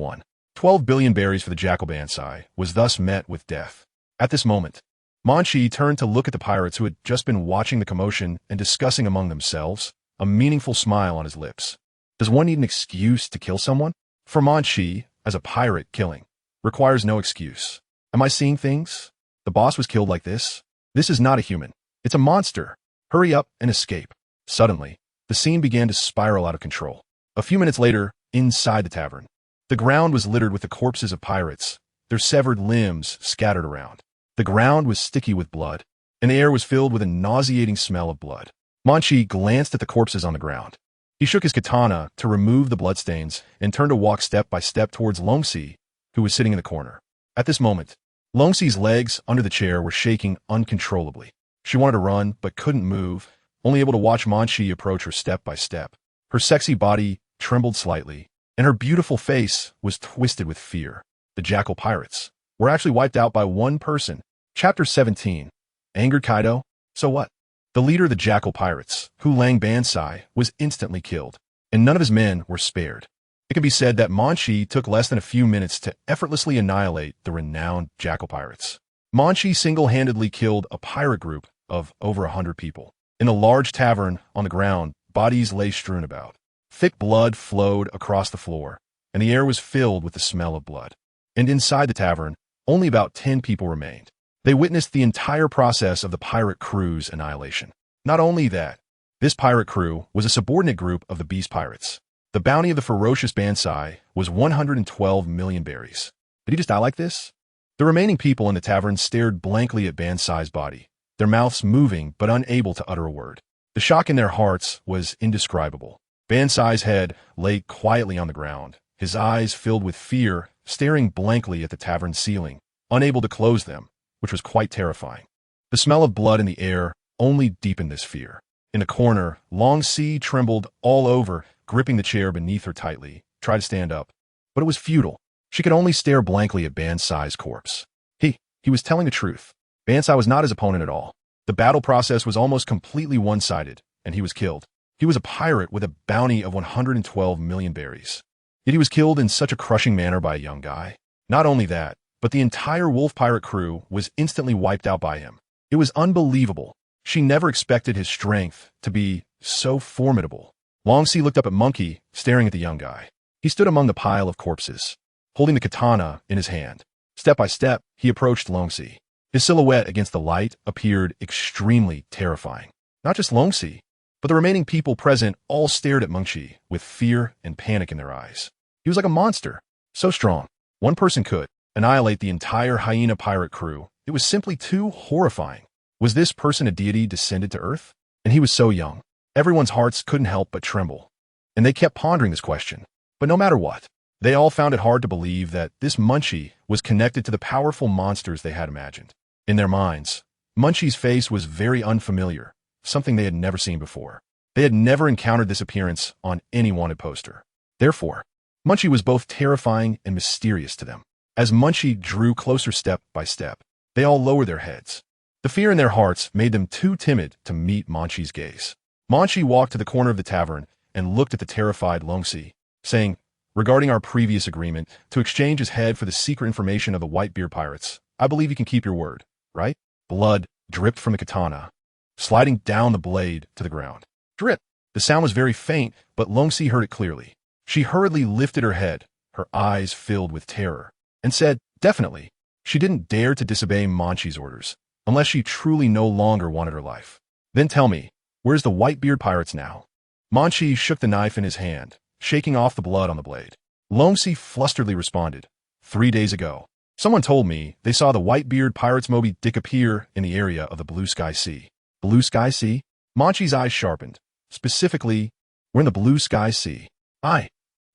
12 billion berries for the jackal Bansai was thus met with death. At this moment, Munchie turned to look at the pirates who had just been watching the commotion and discussing among themselves, a meaningful smile on his lips. Does one need an excuse to kill someone? For Munchie, as a pirate, killing requires no excuse. Am I seeing things? The boss was killed like this? This is not a human. It's a monster. Hurry up and escape. Suddenly, the scene began to spiral out of control. A few minutes later, inside the tavern, the ground was littered with the corpses of pirates, their severed limbs scattered around. The ground was sticky with blood, and the air was filled with a nauseating smell of blood. Munchie glanced at the corpses on the ground. He shook his katana to remove the bloodstains and turned to walk step by step towards Longxi, who was sitting in the corner. At this moment, Longxi's legs under the chair were shaking uncontrollably. She wanted to run, but couldn't move, only able to watch Munchie approach her step by step. Her sexy body trembled slightly, and her beautiful face was twisted with fear. The jackal pirates were actually wiped out by one person. Chapter 17. Angered Kaido? So what? The leader of the jackal pirates, Hulang Bansai, was instantly killed, and none of his men were spared. It can be said that Munchie took less than a few minutes to effortlessly annihilate the renowned jackal pirates. Munchie single-handedly killed a pirate group of over 100 people. In the large tavern on the ground, bodies lay strewn about. Thick blood flowed across the floor, and the air was filled with the smell of blood. And inside the tavern, only about 10 people remained. They witnessed the entire process of the pirate crew's annihilation. Not only that, this pirate crew was a subordinate group of the beast pirates. The bounty of the ferocious Bansai was 112 million berries. Did he just die like this? The remaining people in the tavern stared blankly at Bansai's body, their mouths moving but unable to utter a word. The shock in their hearts was indescribable. Bansai's head lay quietly on the ground, his eyes filled with fear, staring blankly at the tavern ceiling, unable to close them, which was quite terrifying. The smell of blood in the air only deepened this fear. In a corner, Longxi trembled all over, gripping the chair beneath her tightly, tried to stand up. But it was futile. She could only stare blankly at Bansai's corpse. He was telling the truth. Bansai was not his opponent at all. The battle process was almost completely one-sided, and he was killed. He was a pirate with a bounty of 112 million berries. Yet he was killed in such a crushing manner by a young guy. Not only that, but the entire wolf pirate crew was instantly wiped out by him. It was unbelievable. She never expected his strength to be so formidable. Longxi looked up at Munchie, staring at the young guy. He stood among the pile of corpses, holding the katana in his hand. Step by step, he approached Longxi. His silhouette against the light appeared extremely terrifying. Not just Longxi, but the remaining people present all stared at Munchie with fear and panic in their eyes. He was like a monster, so strong. One person could annihilate the entire hyena pirate crew. It was simply too horrifying. Was this person a deity descended to Earth? And he was so young. Everyone's hearts couldn't help but tremble. And they kept pondering this question. But no matter what, they all found it hard to believe that this Munchie was connected to the powerful monsters they had imagined. In their minds, Munchie's face was very unfamiliar, something they had never seen before. They had never encountered this appearance on any wanted poster. Therefore, Munchie was both terrifying and mysterious to them. As Munchie drew closer step by step, they all lowered their heads. The fear in their hearts made them too timid to meet Munchie's gaze. Munchie walked to the corner of the tavern and looked at the terrified Longxi, saying, "Regarding our previous agreement to exchange his head for the secret information of the Whitebeard pirates, I believe you can keep your word, right?" Blood dripped from the katana, sliding down the blade to the ground. Drip! The sound was very faint, but Longxi heard it clearly. She hurriedly lifted her head, her eyes filled with terror, and said, "Definitely." She didn't dare to disobey Munchie's orders, unless she truly no longer wanted her life. "Then tell me, where's the Whitebeard pirates now?" Munchie shook the knife in his hand, shaking off the blood on the blade. Longxi flusteredly responded, 3 days ago. Someone told me they saw the Whitebeard pirates Moby Dick appear in the area of the Blue Sky Sea. Blue Sky Sea? Munchie's eyes sharpened. Specifically, We're in the blue sky sea. I'm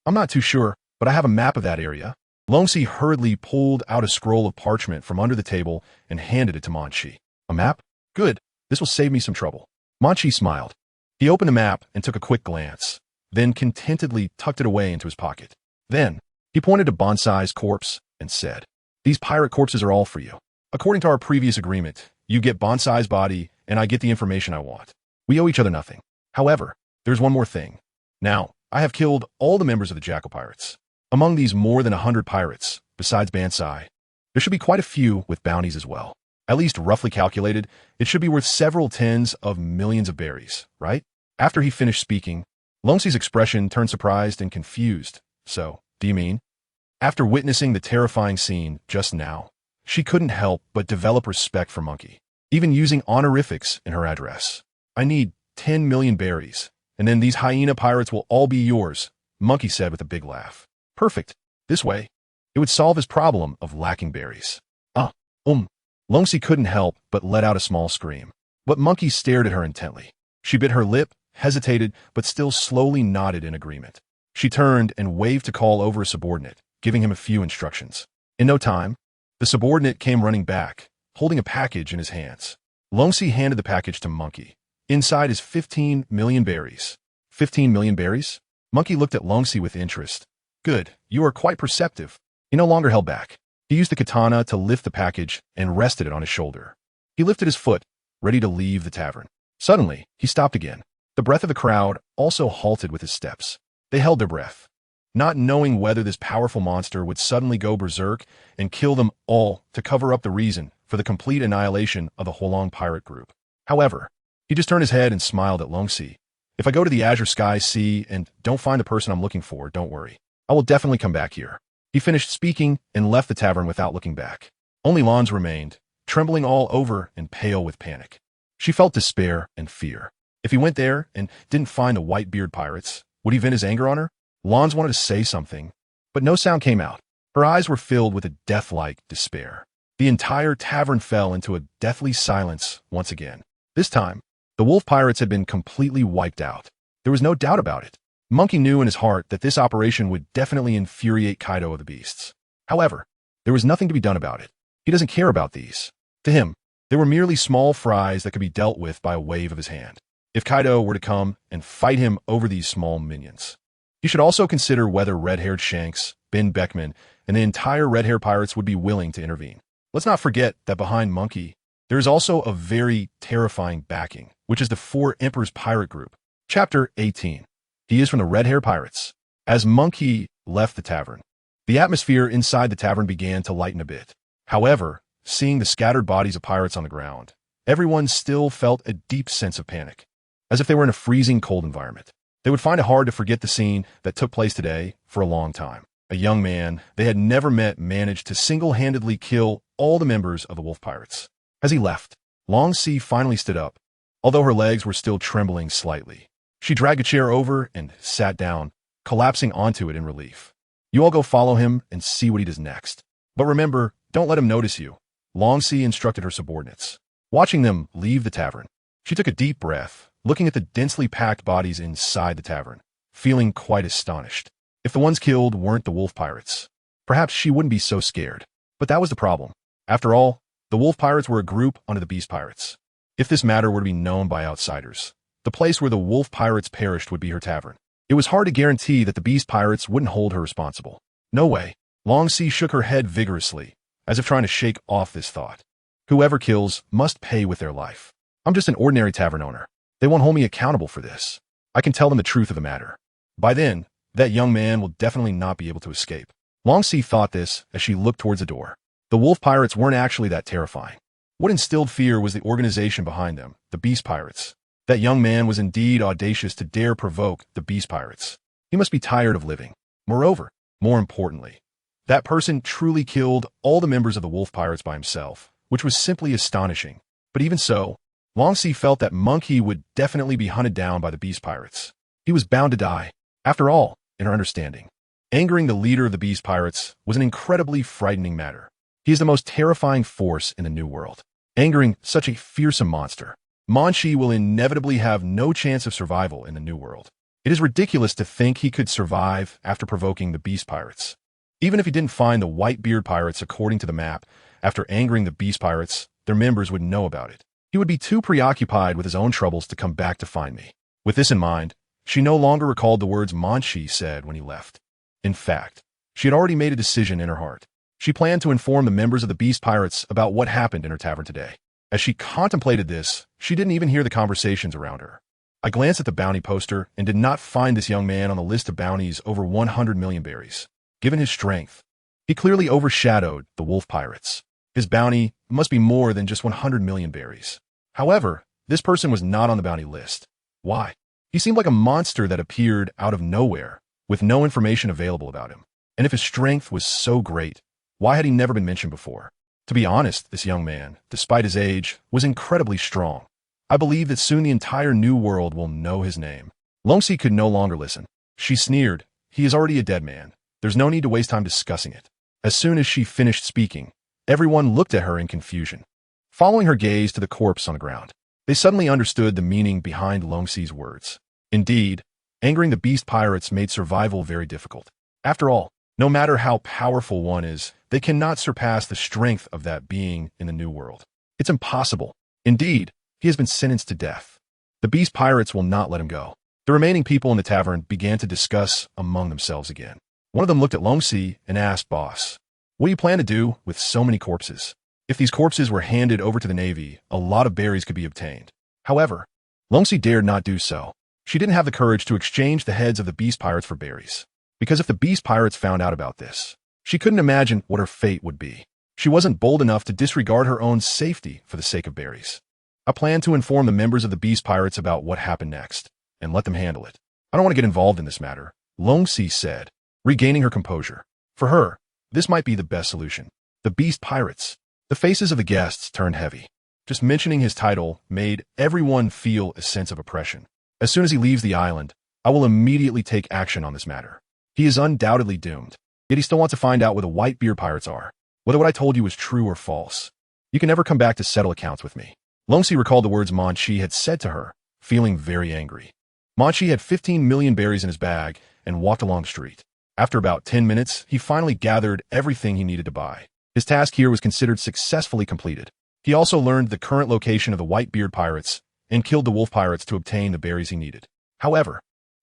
not too sure, but I have a map of that area. Longxi hurriedly pulled out a scroll of parchment from under the table and handed it to Munchie. A map? Good. This will save me some trouble. Munchie smiled. He opened the map and took a quick glance, then contentedly tucked it away into his pocket. Then, he pointed to Bonsai's corpse and said, "These pirate corpses are all for you. According to our previous agreement, you get Bonsai's body and I get the information I want. We owe each other nothing. However, there's one more thing. Now, I have killed all the members of the Jackal Pirates. Among these more than 100 pirates, besides Bonsai, there should be quite a few with bounties as well. At least roughly calculated, it should be worth several tens of millions of berries, right?" After he finished speaking, Longxi's expression turned surprised and confused. "So, do you mean?" After witnessing the terrifying scene just now, she couldn't help but develop respect for Monkey, even using honorifics in her address. "I need 10 million berries, and then these hyena pirates will all be yours," Monkey said with a big laugh. "Perfect. This way, it would solve his problem of lacking berries." Longxi couldn't help but let out a small scream. But Monkey stared at her intently. She bit her lip, hesitated, but still slowly nodded in agreement. She turned and waved to call over a subordinate, giving him a few instructions. In no time, the subordinate came running back, holding a package in his hands. Longxi handed the package to Monkey. Inside is 15 million berries. 15 million berries? Monkey looked at Longxi with interest. "Good, you are quite perceptive." He no longer held back. He used the katana to lift the package and rested it on his shoulder. He lifted his foot, ready to leave the tavern. Suddenly, he stopped again. The breath of the crowd also halted with his steps. They held their breath, not knowing whether this powerful monster would suddenly go berserk and kill them all to cover up the reason for the complete annihilation of the Holong pirate group. However, he just turned his head and smiled at Longxi. "If I go to the Azure Sky Sea and don't find the person I'm looking for, don't worry. I will definitely come back here." He finished speaking and left the tavern without looking back. Only Lons remained, trembling all over and pale with panic. She felt despair and fear. If he went there and didn't find the Whitebeard pirates, would he vent his anger on her? Lons wanted to say something, but no sound came out. Her eyes were filled with a death-like despair. The entire tavern fell into a deathly silence once again. This time, the wolf pirates had been completely wiped out. There was no doubt about it. Monkey knew in his heart that this operation would definitely infuriate Kaido of the Beasts. However, there was nothing to be done about it. He doesn't care about these. To him, they were merely small fries that could be dealt with by a wave of his hand. If Kaido were to come and fight him over these small minions, he should also consider whether red-haired Shanks, Ben Beckman, and the entire red-haired pirates would be willing to intervene. Let's not forget that behind Monkey, there is also a very terrifying backing, which is the Four Emperors pirate group. Chapter 18. He is from the red-haired pirates. As Monkey left the tavern, the atmosphere inside the tavern began to lighten a bit. However, seeing the scattered bodies of pirates on the ground, everyone still felt a deep sense of panic, as if they were in a freezing cold environment. They would find it hard to forget the scene that took place today for a long time. A young man they had never met managed to single-handedly kill all the members of the wolf pirates. As he left, Longxi finally stood up, although her legs were still trembling slightly. She dragged a chair over and sat down, collapsing onto it in relief. "You all go follow him and see what he does next. But remember, don't let him notice you," Longxi instructed her subordinates. Watching them leave the tavern, she took a deep breath, looking at the densely packed bodies inside the tavern, feeling quite astonished. If the ones killed weren't the wolf pirates, perhaps she wouldn't be so scared. But that was the problem. After all, the wolf pirates were a group under the beast pirates. If this matter were to be known by outsiders, the place where the wolf pirates perished would be her tavern. It was hard to guarantee that the beast pirates wouldn't hold her responsible. No way. Longxi shook her head vigorously, as if trying to shake off this thought. Whoever kills must pay with their life. I'm just an ordinary tavern owner. They won't hold me accountable for this. I can tell them the truth of the matter. By then, that young man will definitely not be able to escape. Longxi thought this as she looked towards the door. The wolf pirates weren't actually that terrifying. What instilled fear was the organization behind them, the beast pirates. That young man was indeed audacious to dare provoke the beast pirates. He must be tired of living. Moreover, more importantly, that person truly killed all the members of the wolf pirates by himself, which was simply astonishing. But even so, Longxi felt that Monkey would definitely be hunted down by the beast pirates. He was bound to die. After all, in her understanding, angering the leader of the beast pirates was an incredibly frightening matter. He is the most terrifying force in the New World. Angering such a fearsome monster, Munchie will inevitably have no chance of survival in the New World. It is ridiculous to think he could survive after provoking the Beast Pirates. Even if he didn't find the Whitebeard pirates according to the map, after angering the Beast Pirates, their members would know about it. He would be too preoccupied with his own troubles to come back to find me. With this in mind, she no longer recalled the words Munchie said when he left. In fact, she had already made a decision in her heart. She planned to inform the members of the Beast Pirates about what happened in her tavern today. As she contemplated this, she didn't even hear the conversations around her. I glanced at the bounty poster and did not find this young man on the list of bounties over 100 million berries. Given his strength, he clearly overshadowed the wolf pirates. His bounty must be more than just 100 million berries. However, this person was not on the bounty list. Why? He seemed like a monster that appeared out of nowhere, with no information available about him. And if his strength was so great, why had he never been mentioned before? To be honest, this young man, despite his age, was incredibly strong. I believe that soon the entire New World will know his name. Longxi could no longer listen. She sneered. He is already a dead man. There's no need to waste time discussing it. As soon as she finished speaking, everyone looked at her in confusion. Following her gaze to the corpse on the ground, they suddenly understood the meaning behind Longxi's words. Indeed, angering the beast pirates made survival very difficult. After all, no matter how powerful one is, they cannot surpass the strength of that being in the New World. It's impossible. Indeed, he has been sentenced to death. The beast pirates will not let him go. The remaining people in the tavern began to discuss among themselves again. One of them looked at Longxi and asked, "Boss, what do you plan to do with so many corpses? If these corpses were handed over to the Navy, a lot of berries could be obtained." However, Longxi dared not do so. She didn't have the courage to exchange the heads of the beast pirates for berries. Because if the beast pirates found out about this, she couldn't imagine what her fate would be. She wasn't bold enough to disregard her own safety for the sake of berries. I planned to inform the members of the beast pirates about what happened next, and let them handle it. I don't want to get involved in this matter, Longxi said, regaining her composure. For her, this might be the best solution. The beast pirates. The faces of the guests turned heavy. Just mentioning his title made everyone feel a sense of oppression. As soon as he leaves the island, I will immediately take action on this matter. He is undoubtedly doomed, yet he still wants to find out where the Whitebeard pirates are, whether what I told you was true or false. You can never come back to settle accounts with me. Longxi recalled the words Munchie had said to her, feeling very angry. Munchie had 15 million berries in his bag and walked along the street. After about 10 minutes, he finally gathered everything he needed to buy. His task here was considered successfully completed. He also learned the current location of the Whitebeard pirates and killed the wolf pirates to obtain the berries he needed. However,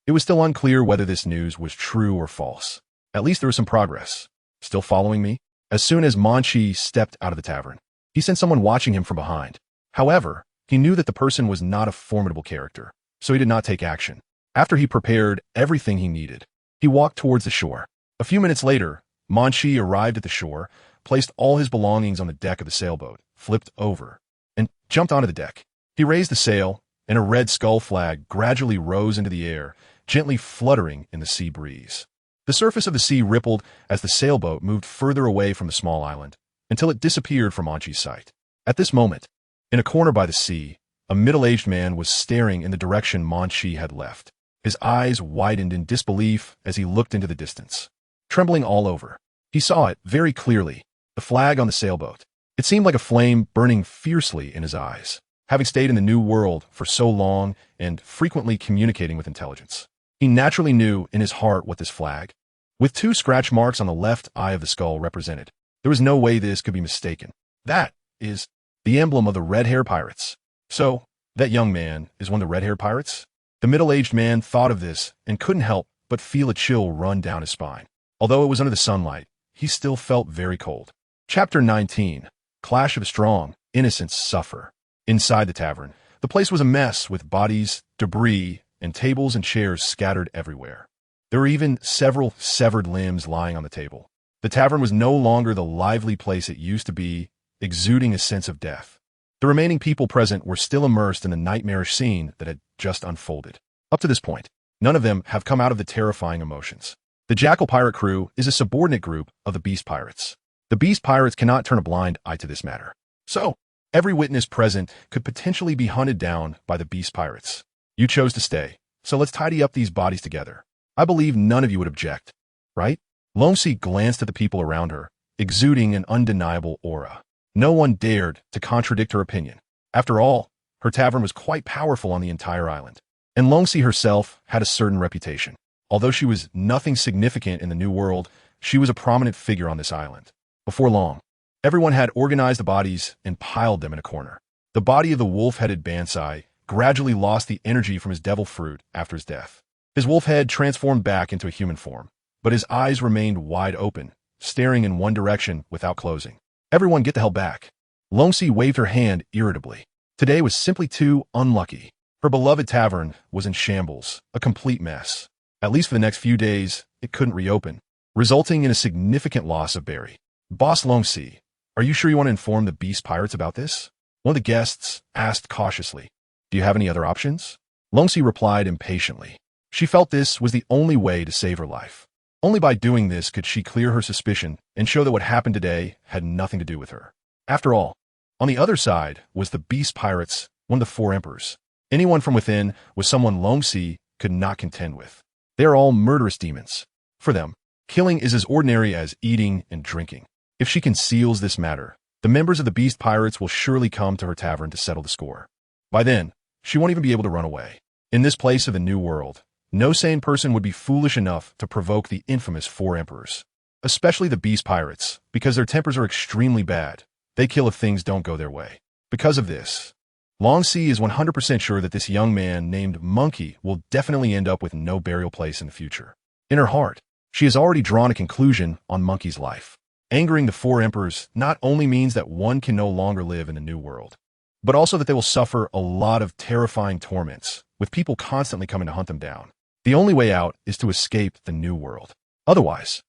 it was still unclear whether this news was true or false. At least there was some progress. Still following me? As soon as Munchie stepped out of the tavern, he sent someone watching him from behind. However, he knew that the person was not a formidable character, so he did not take action. After he prepared everything he needed, he walked towards the shore. A few minutes later, Munchie arrived at the shore, placed all his belongings on the deck of the sailboat, flipped over, and jumped onto the deck. He raised the sail, and a red skull flag gradually rose into the air, gently fluttering in the sea breeze. The surface of the sea rippled as the sailboat moved further away from the small island, until it disappeared from Munchie's sight. At this moment, in a corner by the sea, a middle-aged man was staring in the direction Munchie had left. His eyes widened in disbelief as he looked into the distance. Trembling all over, he saw it very clearly, the flag on the sailboat. It seemed like a flame burning fiercely in his eyes. Having stayed in the New World for so long and frequently communicating with intelligence, he naturally knew in his heart what this flag, with 2 scratch marks on the left eye of the skull, represented. There was no way this could be mistaken. That is the emblem of the red-haired pirates. So, that young man is one of the red-haired pirates? The middle-aged man thought of this and couldn't help but feel a chill run down his spine. Although it was under the sunlight, he still felt very cold. Chapter 19. Clash of Strong. Innocents Suffer. Inside the tavern, the place was a mess with bodies, debris, and tables and chairs scattered everywhere. There were even several severed limbs lying on the table. The tavern was no longer the lively place it used to be, exuding a sense of death. The remaining people present were still immersed in the nightmarish scene that had just unfolded. Up to this point, none of them have come out of the terrifying emotions. The Jackal Pirate crew is a subordinate group of the Beast Pirates. The Beast Pirates cannot turn a blind eye to this matter. So, every witness present could potentially be hunted down by the Beast Pirates. You chose to stay, so let's tidy up these bodies together. I believe none of you would object, right? Longxi glanced at the people around her, exuding an undeniable aura. No one dared to contradict her opinion. After all, her tavern was quite powerful on the entire island. And Longxi herself had a certain reputation. Although she was nothing significant in the New World, she was a prominent figure on this island. Before long, everyone had organized the bodies and piled them in a corner. The body of the wolf-headed Bansai gradually lost the energy from his devil fruit after his death. His wolf head transformed back into a human form, but his eyes remained wide open, staring in one direction without closing. Everyone get the hell back. Longxi waved her hand irritably. Today was simply too unlucky. Her beloved tavern was in shambles, a complete mess. At least for the next few days, it couldn't reopen, resulting in a significant loss of berry. Boss Longxi, are you sure you want to inform the beast pirates about this? One of the guests asked cautiously. Do you have any other options? Longxi replied impatiently. She felt this was the only way to save her life. Only by doing this could she clear her suspicion and show that what happened today had nothing to do with her. After all, on the other side was the beast pirates, one of the four emperors. Anyone from within was someone Longxi could not contend with. They are all murderous demons. For them, killing is as ordinary as eating and drinking. If she conceals this matter, the members of the beast pirates will surely come to her tavern to settle the score. By then, she won't even be able to run away. In this place of the New World, no sane person would be foolish enough to provoke the infamous four emperors. Especially the beast pirates, because their tempers are extremely bad. They kill if things don't go their way. Because of this, Longxi is 100% sure that this young man named Munchie will definitely end up with no burial place in the future. In her heart, she has already drawn a conclusion on Munchie's life. Angering the four emperors not only means that one can no longer live in the New World, but also that they will suffer a lot of terrifying torments, with people constantly coming to hunt them down. The only way out is to escape the New World. Otherwise,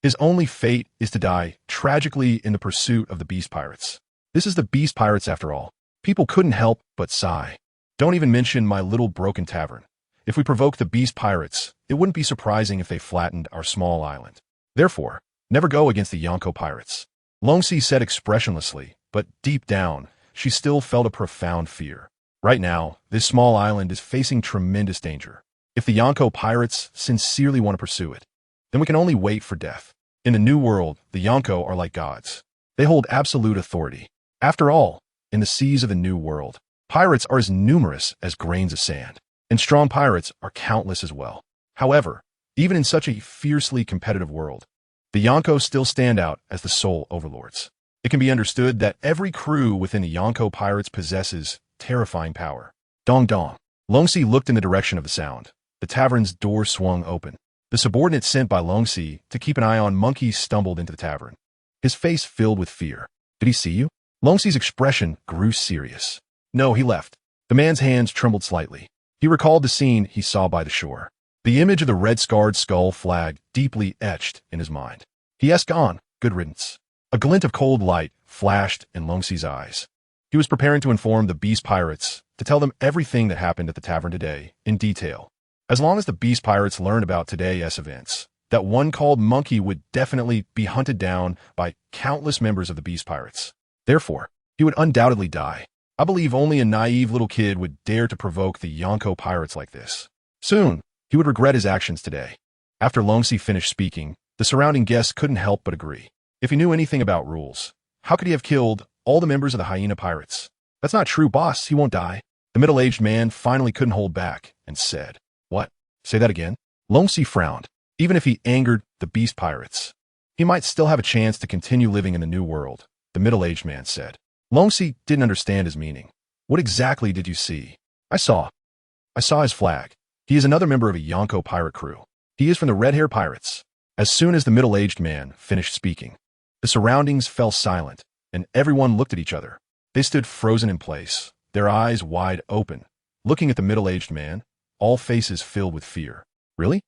his only fate is to die tragically in the pursuit of the beast pirates. This is the beast pirates after all. People couldn't help but sigh. Don't even mention my little broken tavern. If we provoke the beast pirates, it wouldn't be surprising if they flattened our small island. Therefore, never go against the Yonko pirates. Longxi said expressionlessly, but deep down, she still felt a profound fear. Right now, this small island is facing tremendous danger. If the Yonko pirates sincerely want to pursue it, then we can only wait for death. In the New World, the Yonko are like gods. They hold absolute authority. After all, in the seas of the New World, pirates are as numerous as grains of sand, and strong pirates are countless as well. However, even in such a fiercely competitive world, the Yonko still stand out as the sole overlords. It can be understood that every crew within the Yonko pirates possesses terrifying power. Dong dong. Longxi looked in the direction of the sound. The tavern's door swung open. The subordinate sent by Longxi to keep an eye on Munchie stumbled into the tavern. His face filled with fear. Did he see you? Longxi's expression grew serious. No, he left. The man's hands trembled slightly. He recalled the scene he saw by the shore. The image of the red-scarred skull flag deeply etched in his mind. He asked gone, good riddance. A glint of cold light flashed in Longxi's eyes. He was preparing to inform the beast pirates, to tell them everything that happened at the tavern today, in detail. As long as the beast pirates learned about today's events, that one called Munchie would definitely be hunted down by countless members of the beast pirates. Therefore, he would undoubtedly die. I believe only a naive little kid would dare to provoke the Yonko pirates like this. Soon, he would regret his actions today. After Longxi finished speaking, the surrounding guests couldn't help but agree. If he knew anything about rules, how could he have killed all the members of the hyena pirates? That's not true, boss. He won't die. The middle-aged man finally couldn't hold back and said, What? Say that again? Longxi frowned. Even if he angered the beast pirates, he might still have a chance to continue living in the New World, the middle-aged man said. Longxi didn't understand his meaning. What exactly did you see? I saw his flag. He is another member of a Yonko pirate crew. He is from the Red-Haired pirates. As soon as the middle-aged man finished speaking, the surroundings fell silent, and everyone looked at each other. They stood frozen in place, their eyes wide open, looking at the middle-aged man, all faces filled with fear. Really?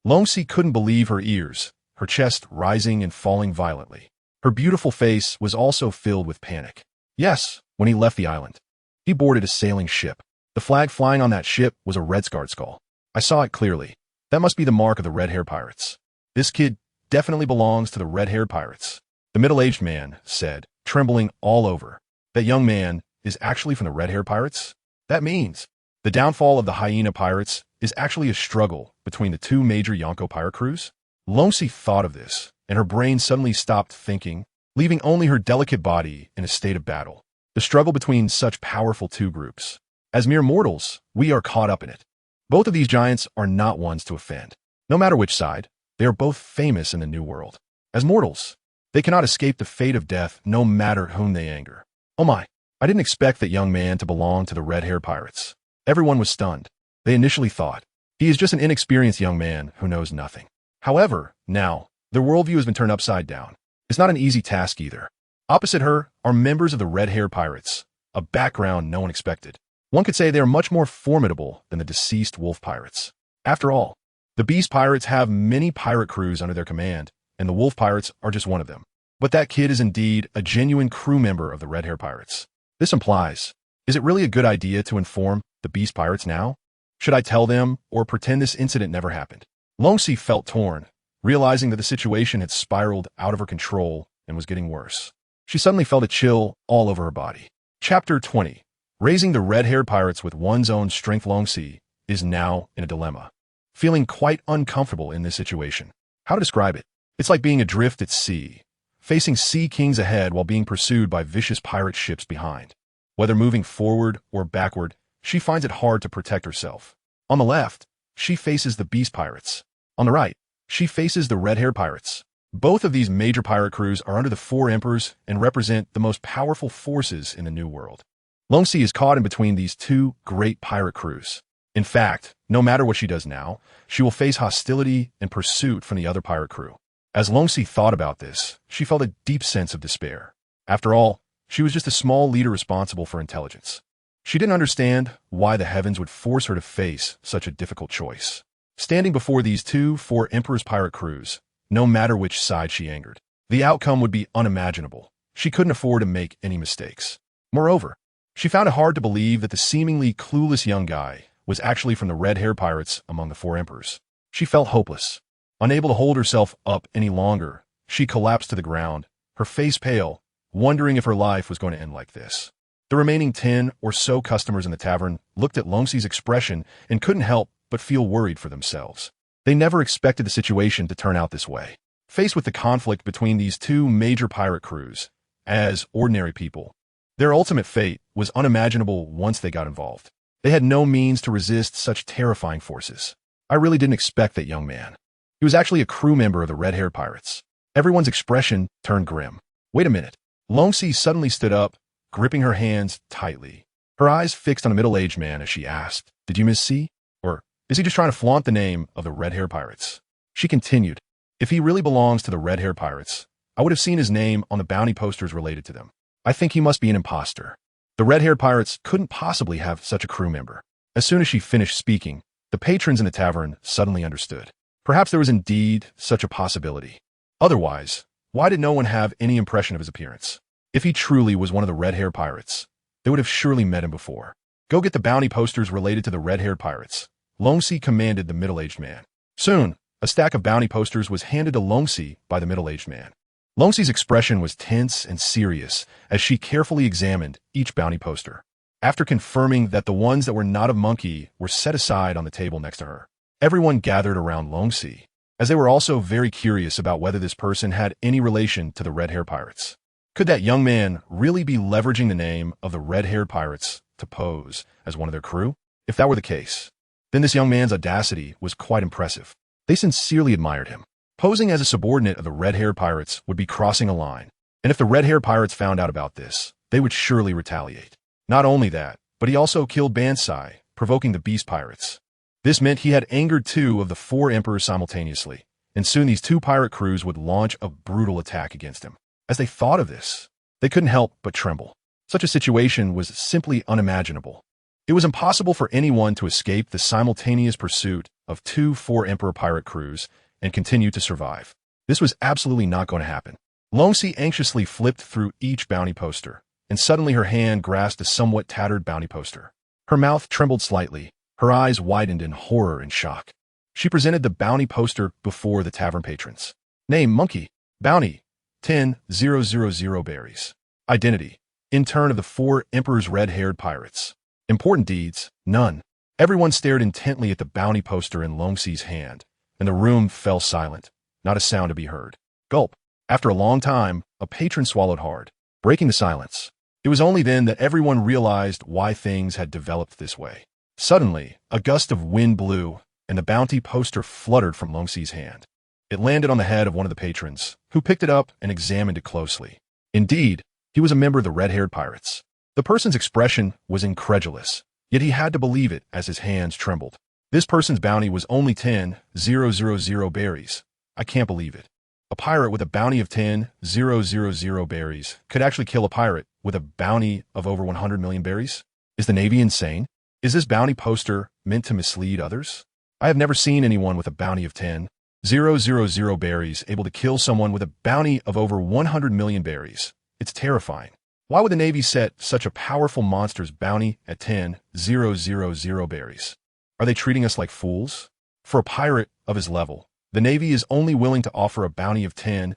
Longxi couldn't believe her ears, her chest rising and falling violently. Her beautiful face was also filled with panic. Yes, when he left the island, he boarded a sailing ship. The flag flying on that ship was a red-scarred skull. I saw it clearly. That must be the mark of the Red-Haired pirates. This kid definitely belongs to the Red-Haired pirates. The middle-aged man said, trembling all over. That young man is actually from the Red-Haired pirates? That means the downfall of the hyena pirates is actually a struggle between the two major Yonko pirate crews? Longxi thought of this, and her brain suddenly stopped thinking, leaving only her delicate body in a state of battle. The struggle between such powerful two groups. As mere mortals, we are caught up in it. Both of these giants are not ones to offend. No matter which side, they are both famous in the New World. As mortals, they cannot escape the fate of death no matter whom they anger. Oh my, I didn't expect that young man to belong to the red-haired pirates. Everyone was stunned. They initially thought, he is just an inexperienced young man who knows nothing. However, now, their worldview has been turned upside down. It's not an easy task either. Opposite her are members of the red-haired pirates, a background no one expected. One could say they are much more formidable than the deceased wolf pirates. After all, the beast pirates have many pirate crews under their command, and the wolf pirates are just one of them. But that kid is indeed a genuine crew member of the red-haired pirates. This implies, is it really a good idea to inform the beast pirates now? Should I tell them or pretend this incident never happened? Longxi felt torn, realizing that the situation had spiraled out of her control and was getting worse. She suddenly felt a chill all over her body. Chapter 20. Raising the red-haired pirates with one's own strength. Longxi is now in a dilemma, feeling quite uncomfortable in this situation. How to describe it? It's like being adrift at sea, facing sea kings ahead while being pursued by vicious pirate ships behind. Whether moving forward or backward, she finds it hard to protect herself. On the left, she faces the beast pirates. On the right, she faces the red-haired pirates. Both of these major pirate crews are under the four emperors and represent the most powerful forces in the New World. Longxi is caught in between these two great pirate crews. In fact, no matter what she does now, she will face hostility and pursuit from the other pirate crew. As Longxi thought about this, she felt a deep sense of despair. After all, she was just a small leader responsible for intelligence. She didn't understand why the heavens would force her to face such a difficult choice. Standing before these four emperors' pirate crews, no matter which side she angered, the outcome would be unimaginable. She couldn't afford to make any mistakes. Moreover, she found it hard to believe that the seemingly clueless young guy was actually from the red-haired pirates among the four emperors. She felt hopeless. Unable to hold herself up any longer, she collapsed to the ground, her face pale, wondering if her life was going to end like this. The remaining 10 or so customers in the tavern looked at Longxi's expression and couldn't help but feel worried for themselves. They never expected the situation to turn out this way. Faced with the conflict between these two major pirate crews, as ordinary people, their ultimate fate was unimaginable once they got involved. They had no means to resist such terrifying forces. I really didn't expect that young man. He was actually a crew member of the red-haired pirates. Everyone's expression turned grim. Wait a minute. Longxi suddenly stood up, gripping her hands tightly. Her eyes fixed on a middle-aged man as she asked, "Did you miss C? Or is he just trying to flaunt the name of the red-haired pirates?" She continued, "If he really belongs to the red-haired pirates, I would have seen his name on the bounty posters related to them. I think he must be an imposter. The red-haired pirates couldn't possibly have such a crew member." As soon as she finished speaking, the patrons in the tavern suddenly understood. Perhaps there was indeed such a possibility. Otherwise, why did no one have any impression of his appearance? If he truly was one of the red-haired pirates, they would have surely met him before. "Go get the bounty posters related to the red-haired pirates," Longxi commanded the middle-aged man. Soon, a stack of bounty posters was handed to Longxi by the middle-aged man. Longxi's expression was tense and serious as she carefully examined each bounty poster. After confirming that the ones that were not of Munchie were set aside on the table next to her, everyone gathered around Longxi, as they were also very curious about whether this person had any relation to the red-haired pirates. Could that young man really be leveraging the name of the red-haired pirates to pose as one of their crew? If that were the case, then this young man's audacity was quite impressive. They sincerely admired him. Posing as a subordinate of the red-haired pirates would be crossing a line, and if the red-haired pirates found out about this, they would surely retaliate. Not only that, but he also killed Bansai, provoking the beast pirates. This meant he had angered two of the four emperors simultaneously, and soon these two pirate crews would launch a brutal attack against him. As they thought of this, they couldn't help but tremble. Such a situation was simply unimaginable. It was impossible for anyone to escape the simultaneous pursuit of two four-emperor pirate crews and continue to survive. This was absolutely not going to happen. Longxi anxiously flipped through each bounty poster, and suddenly her hand grasped a somewhat tattered bounty poster. Her mouth trembled slightly, her eyes widened in horror and shock. She presented the bounty poster before the tavern patrons. Name, Munchie. Bounty, 10,000 berries. Identity, intern of the four emperors' red-haired pirates. Important deeds, none. Everyone stared intently at the bounty poster in Longxi's hand, and the room fell silent, not a sound to be heard. Gulp. After a long time, a patron swallowed hard, breaking the silence. It was only then that everyone realized why things had developed this way. Suddenly, a gust of wind blew, and the bounty poster fluttered from Longxi's hand. It landed on the head of one of the patrons, who picked it up and examined it closely. Indeed, he was a member of the red-haired pirates. The person's expression was incredulous, yet he had to believe it as his hands trembled. This person's bounty was only 10,000 berries. I can't believe it. A pirate with a bounty of 10,000 berries could actually kill a pirate with a bounty of over 100 million berries? Is the Navy insane? Is this bounty poster meant to mislead others? I have never seen anyone with a bounty of 10,000 berries able to kill someone with a bounty of over 100 million berries. It's terrifying. Why would the Navy set such a powerful monster's bounty at 10,000 berries? Are they treating us like fools? For a pirate of his level, the Navy is only willing to offer a bounty of 10,000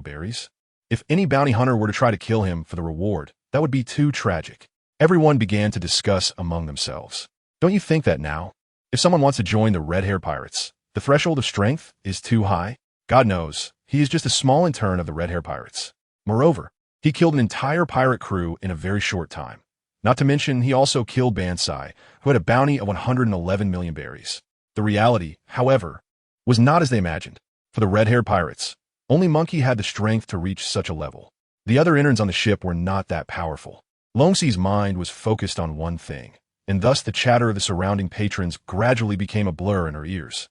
berries? If any bounty hunter were to try to kill him for the reward, that would be too tragic. Everyone began to discuss among themselves. Don't you think that now? If someone wants to join the red-haired pirates, the threshold of strength is too high? God knows, he is just a small intern of the red-haired pirates. Moreover, he killed an entire pirate crew in a very short time. Not to mention, he also killed Bansai, who had a bounty of 111 million berries. The reality, however, was not as they imagined. For the red-haired pirates, only Munchie had the strength to reach such a level. The other interns on the ship were not that powerful. Longxi's mind was focused on one thing, and thus the chatter of the surrounding patrons gradually became a blur in her ears.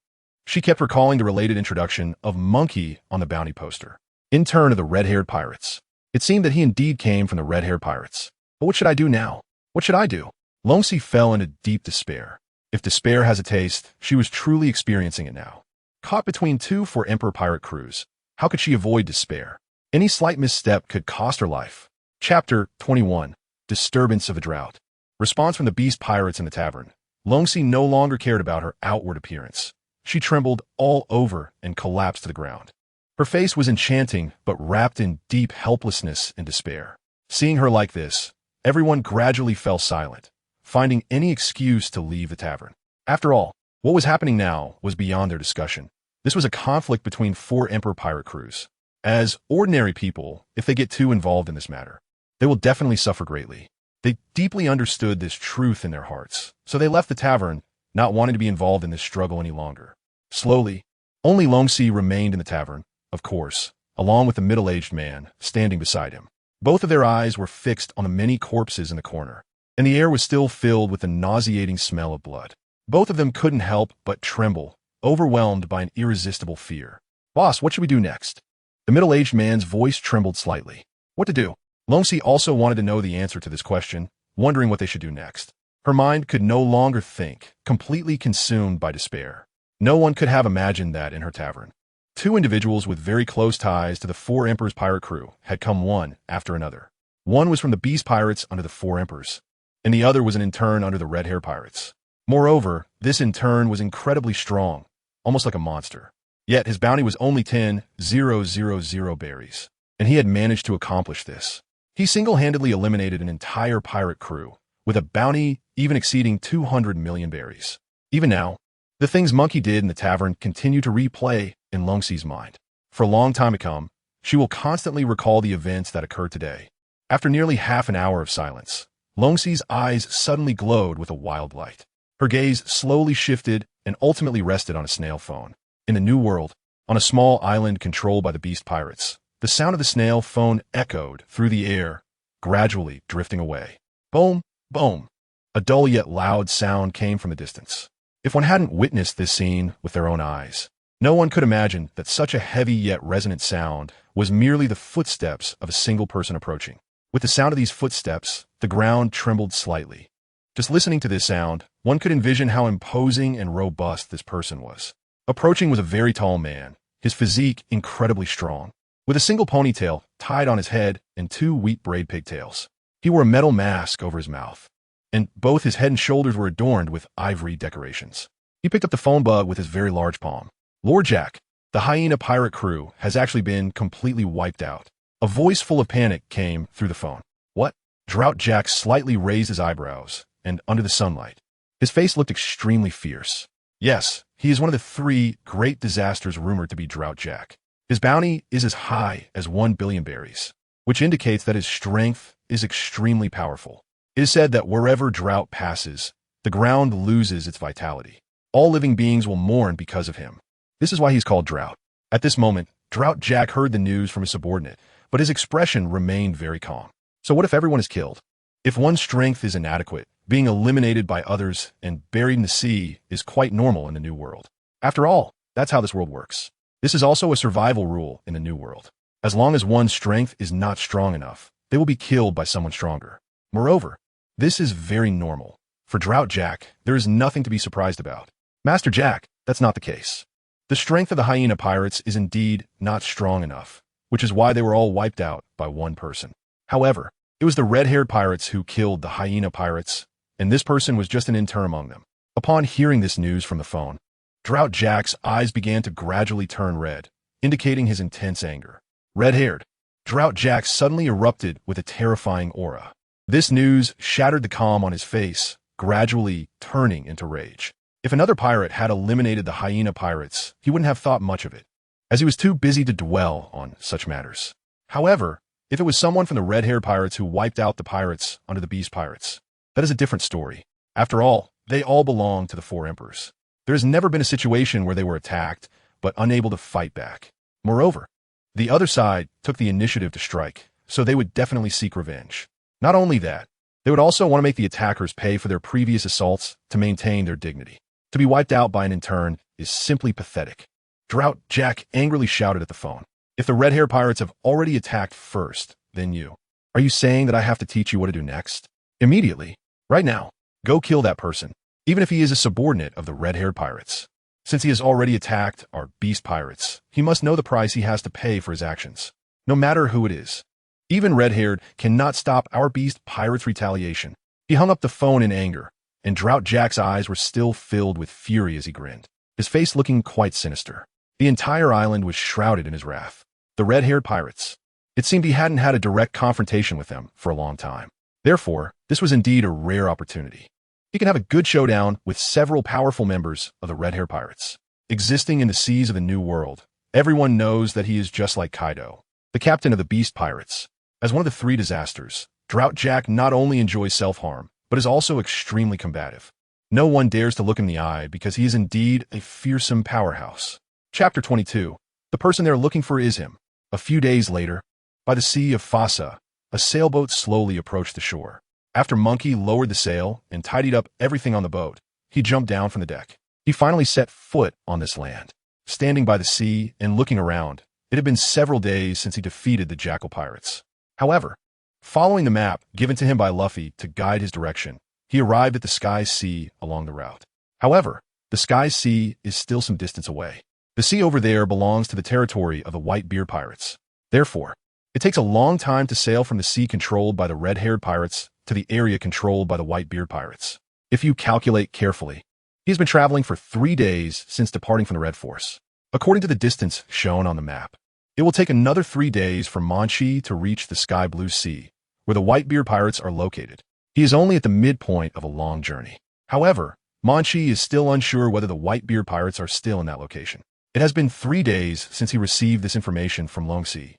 She kept recalling the related introduction of Munchie on the bounty poster. Intern of the red-haired pirates. It seemed that he indeed came from the red-haired pirates. But what should I do now? What should I do? Longxi fell into deep despair. If despair has a taste, she was truly experiencing it now. Caught between two four-emperor pirate crews, how could she avoid despair? Any slight misstep could cost her life. Chapter 21. Disturbance of a Drought. Response from the beast pirates in the tavern. Longxi no longer cared about her outward appearance. She trembled all over and collapsed to the ground. Her face was enchanting, but wrapped in deep helplessness and despair. Seeing her like this, everyone gradually fell silent, finding any excuse to leave the tavern. After all, what was happening now was beyond their discussion. This was a conflict between four emperor pirate crews. As ordinary people, if they get too involved in this matter, they will definitely suffer greatly. They deeply understood this truth in their hearts, so they left the tavern, not wanting to be involved in this struggle any longer. Slowly, only Longxi remained in the tavern, of course, along with the middle-aged man standing beside him. Both of their eyes were fixed on the many corpses in the corner, and the air was still filled with the nauseating smell of blood. Both of them couldn't help but tremble, overwhelmed by an irresistible fear. Boss, what should we do next? The middle-aged man's voice trembled slightly. What to do? Longxi also wanted to know the answer to this question, wondering what they should do next. Her mind could no longer think, completely consumed by despair. No one could have imagined that in her tavern. Two individuals with very close ties to the Four Emperors pirate crew had come one after another. One was from the Beast Pirates under the Four Emperors, and the other was an intern under the Red-Haired Pirates. Moreover, this intern was incredibly strong, almost like a monster. Yet his bounty was only 10,000 berries, and he had managed to accomplish this. He single-handedly eliminated an entire pirate crew, with a bounty even exceeding 200 million berries. Even now, the things Munchie did in the tavern continue to replay in Longxi's mind. For a long time to come, she will constantly recall the events that occurred today. After nearly half an hour of silence, Longxi's eyes suddenly glowed with a wild light. Her gaze slowly shifted and ultimately rested on a snail phone. In the New World, on a small island controlled by the Beast Pirates, the sound of the snail phone echoed through the air, gradually drifting away. Boom, boom. A dull yet loud sound came from the distance. If one hadn't witnessed this scene with their own eyes, no one could imagine that such a heavy yet resonant sound was merely the footsteps of a single person approaching. With the sound of these footsteps, the ground trembled slightly. Just listening to this sound, one could envision how imposing and robust this person was. Approaching was a very tall man, his physique incredibly strong, with a single ponytail tied on his head and two wheat braid pigtails. He wore a metal mask over his mouth, and both his head and shoulders were adorned with ivory decorations. He picked up the phone bug with his very large palm. Lord Jack, the hyena pirate crew has actually been completely wiped out. A voice full of panic came through the phone. What? Drought Jack slightly raised his eyebrows, and under the sunlight, his face looked extremely fierce. Yes, he is one of the three great disasters rumored to be Drought Jack. His bounty is as high as 1 billion berries, which indicates that his strength is extremely powerful. It is said that wherever Drought passes, the ground loses its vitality. All living beings will mourn because of him. This is why he's called Drought. At this moment, Drought Jack heard the news from his subordinate, but his expression remained very calm. So what if everyone is killed? If one's strength is inadequate, being eliminated by others and buried in the sea is quite normal in the New World. After all, that's how this world works. This is also a survival rule in the New World. As long as one's strength is not strong enough, they will be killed by someone stronger. Moreover, this is very normal. For Drought Jack, there is nothing to be surprised about. Master Jack, that's not the case. The strength of the hyena pirates is indeed not strong enough, which is why they were all wiped out by one person. However, it was the red-haired pirates who killed the hyena pirates, and this person was just an intern among them. Upon hearing this news from the phone, Drought Jack's eyes began to gradually turn red, indicating his intense anger. Red-haired, Drought Jack suddenly erupted with a terrifying aura. This news shattered the calm on his face, gradually turning into rage. If another pirate had eliminated the hyena pirates, he wouldn't have thought much of it, as he was too busy to dwell on such matters. However, if it was someone from the red-haired pirates who wiped out the pirates under the beast pirates, that is a different story. After all, they all belong to the four emperors. There has never been a situation where they were attacked, but unable to fight back. Moreover, the other side took the initiative to strike, so they would definitely seek revenge. Not only that, they would also want to make the attackers pay for their previous assaults to maintain their dignity. To be wiped out by an intern is simply pathetic. Drought Jack angrily shouted at the phone. If the red-haired pirates have already attacked first, then you. Are you saying that I have to teach you what to do next? Immediately. Right now. Go kill that person, even if he is a subordinate of the red-haired pirates. Since he has already attacked our beast pirates, he must know the price he has to pay for his actions, no matter who it is. Even red-haired cannot stop our beast pirates' retaliation. He hung up the phone in anger, and Drought Jack's eyes were still filled with fury as he grinned, his face looking quite sinister. The entire island was shrouded in his wrath. The red-haired pirates. It seemed he hadn't had a direct confrontation with them for a long time. Therefore, this was indeed a rare opportunity. He can have a good showdown with several powerful members of the red-haired pirates. Existing in the seas of the New World, everyone knows that he is just like Kaido, the captain of the beast pirates. As one of the three disasters, Drought Jack not only enjoys self-harm, but is also extremely combative. No one dares to look him in the eye because he is indeed a fearsome powerhouse. Chapter 22. The person they're looking for is him. A few days later, by the Sea of Fossa, a sailboat slowly approached the shore. After Munchie lowered the sail and tidied up everything on the boat, he jumped down from the deck. He finally set foot on this land. Standing by the sea and looking around, it had been several days since he defeated the Jackal Pirates. However, following the map given to him by Luffy to guide his direction, he arrived at the Sky Sea along the route. However, the Sky Sea is still some distance away. The sea over there belongs to the territory of the Whitebeard Pirates. Therefore, it takes a long time to sail from the sea controlled by the red-haired pirates to the area controlled by the Whitebeard Pirates. If you calculate carefully, he has been traveling for 3 days since departing from the Red Force. According to the distance shown on the map, it will take another 3 days for Munchie to reach the Sky Blue Sea, where the Whitebeard Pirates are located. He is only at the midpoint of a long journey. However, Munchie is still unsure whether the Whitebeard Pirates are still in that location. It has been 3 days since he received this information from Longxi,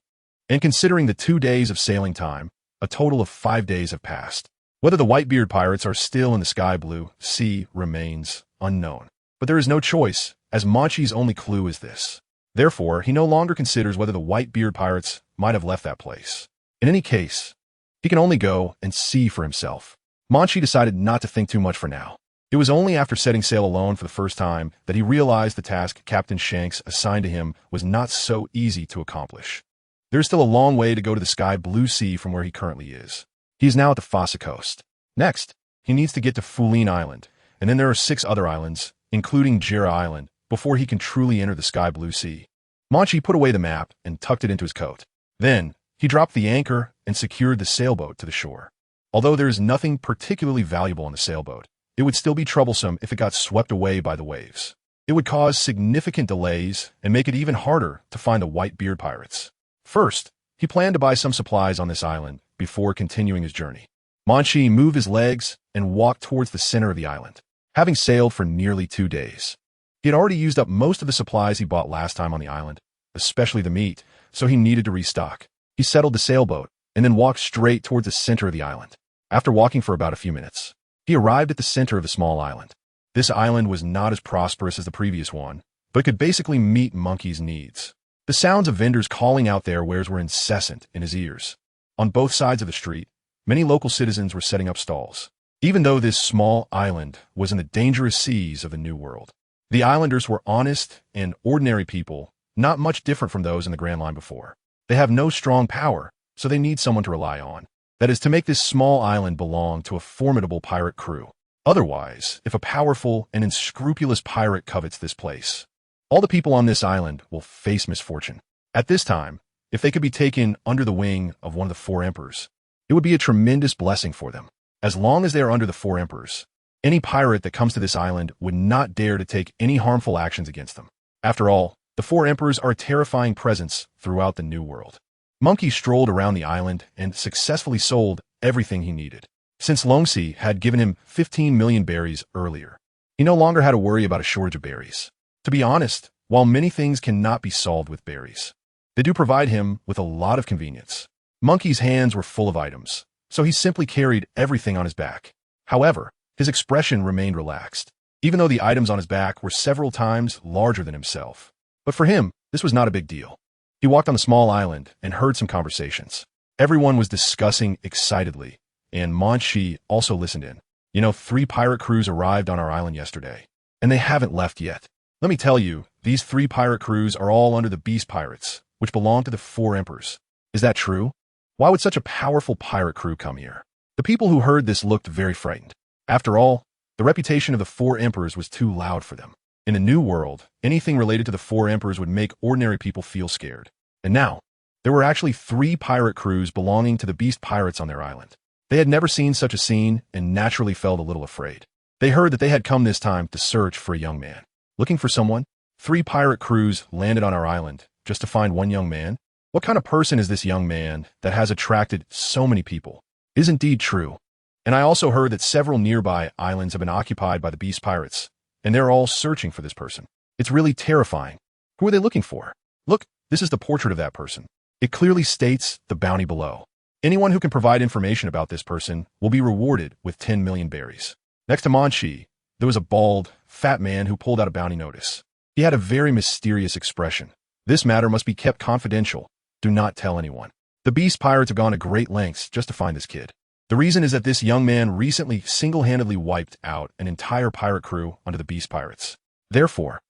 and considering the 2 days of sailing time, a total of 5 days have passed. Whether the Whitebeard Pirates are still in the Sky Blue Sea remains unknown. But there is no choice, as Munchie's only clue is this. Therefore, he no longer considers whether the Whitebeard Pirates might have left that place. In any case, he can only go and see for himself. Munchie decided not to think too much for now. It was only after setting sail alone for the first time that he realized the task Captain Shanks assigned to him was not so easy to accomplish. There is still a long way to go to the Sky Blue Sea from where he currently is. He is now at the Fossa coast. Next, he needs to get to Fuline Island, and then there are 6 other islands, including Jira Island, before he can truly enter the Sky Blue Sea. Munchie put away the map and tucked it into his coat. Then, he dropped the anchor and secured the sailboat to the shore. Although there is nothing particularly valuable on the sailboat, it would still be troublesome if it got swept away by the waves. It would cause significant delays and make it even harder to find the Whitebeard Pirates. First, he planned to buy some supplies on this island before continuing his journey. Munchie moved his legs and walked towards the center of the island, having sailed for nearly 2 days. He had already used up most of the supplies he bought last time on the island, especially the meat, so he needed to restock. He settled the sailboat and then walked straight towards the center of the island. After walking for about a few minutes, He arrived at the center of a small island. This island was not as prosperous as the previous one, but could basically meet Monkey's needs. The sounds of vendors calling out their wares were incessant in his ears. On both sides of the street, many local citizens were setting up stalls. Even though this small island was in the dangerous seas of a new world, the islanders were honest and ordinary people, not much different from those in the Grand Line before. They have no strong power, so they need someone to rely on. That is to make this small island belong to a formidable pirate crew. Otherwise, if a powerful and unscrupulous pirate covets this place, all the people on this island will face misfortune. At this time, if they could be taken under the wing of one of the four emperors, it would be a tremendous blessing for them. As long as they are under the four emperors, any pirate that comes to this island would not dare to take any harmful actions against them. After all, the four emperors are a terrifying presence throughout the New World. Monkey strolled around the island and successfully sold everything he needed. Since Longxi had given him 15 million berries earlier, he no longer had to worry about a shortage of berries. To be honest, while many things cannot be solved with berries, they do provide him with a lot of convenience. Monkey's hands were full of items, so he simply carried everything on his back. However, his expression remained relaxed, even though the items on his back were several times larger than himself. But for him, this was not a big deal. He walked on the small island and heard some conversations. Everyone was discussing excitedly, and Munchie also listened in. 3 pirate crews arrived on our island yesterday, and they haven't left yet. Let me tell you, these 3 pirate crews are all under the Beast Pirates, which belong to the 4 emperors. Is that true? Why would such a powerful pirate crew come here? The people who heard this looked very frightened. After all, the reputation of the 4 emperors was too loud for them. In the New World, anything related to the 4 emperors would make ordinary people feel scared. And now, there were actually 3 pirate crews belonging to the Beast Pirates on their island. They had never seen such a scene and naturally felt a little afraid. They heard that they had come this time to search for a young man. Looking for someone? 3 pirate crews landed on our island just to find one young man? What kind of person is this young man that has attracted so many people? Is indeed true. And I also heard that several nearby islands have been occupied by the Beast Pirates, and they're all searching for this person. It's really terrifying. Who are they looking for? Look, this is the portrait of that person. It clearly states the bounty below. Anyone who can provide information about this person will be rewarded with 10 million berries. Next to Munchie, there was a bald, fat man who pulled out a bounty notice. He had a very mysterious expression. This matter must be kept confidential. Do not tell anyone. The Beast Pirates have gone to great lengths just to find this kid. The reason is that this young man recently single-handedly wiped out an entire pirate crew under the Beast Pirates. Therefore,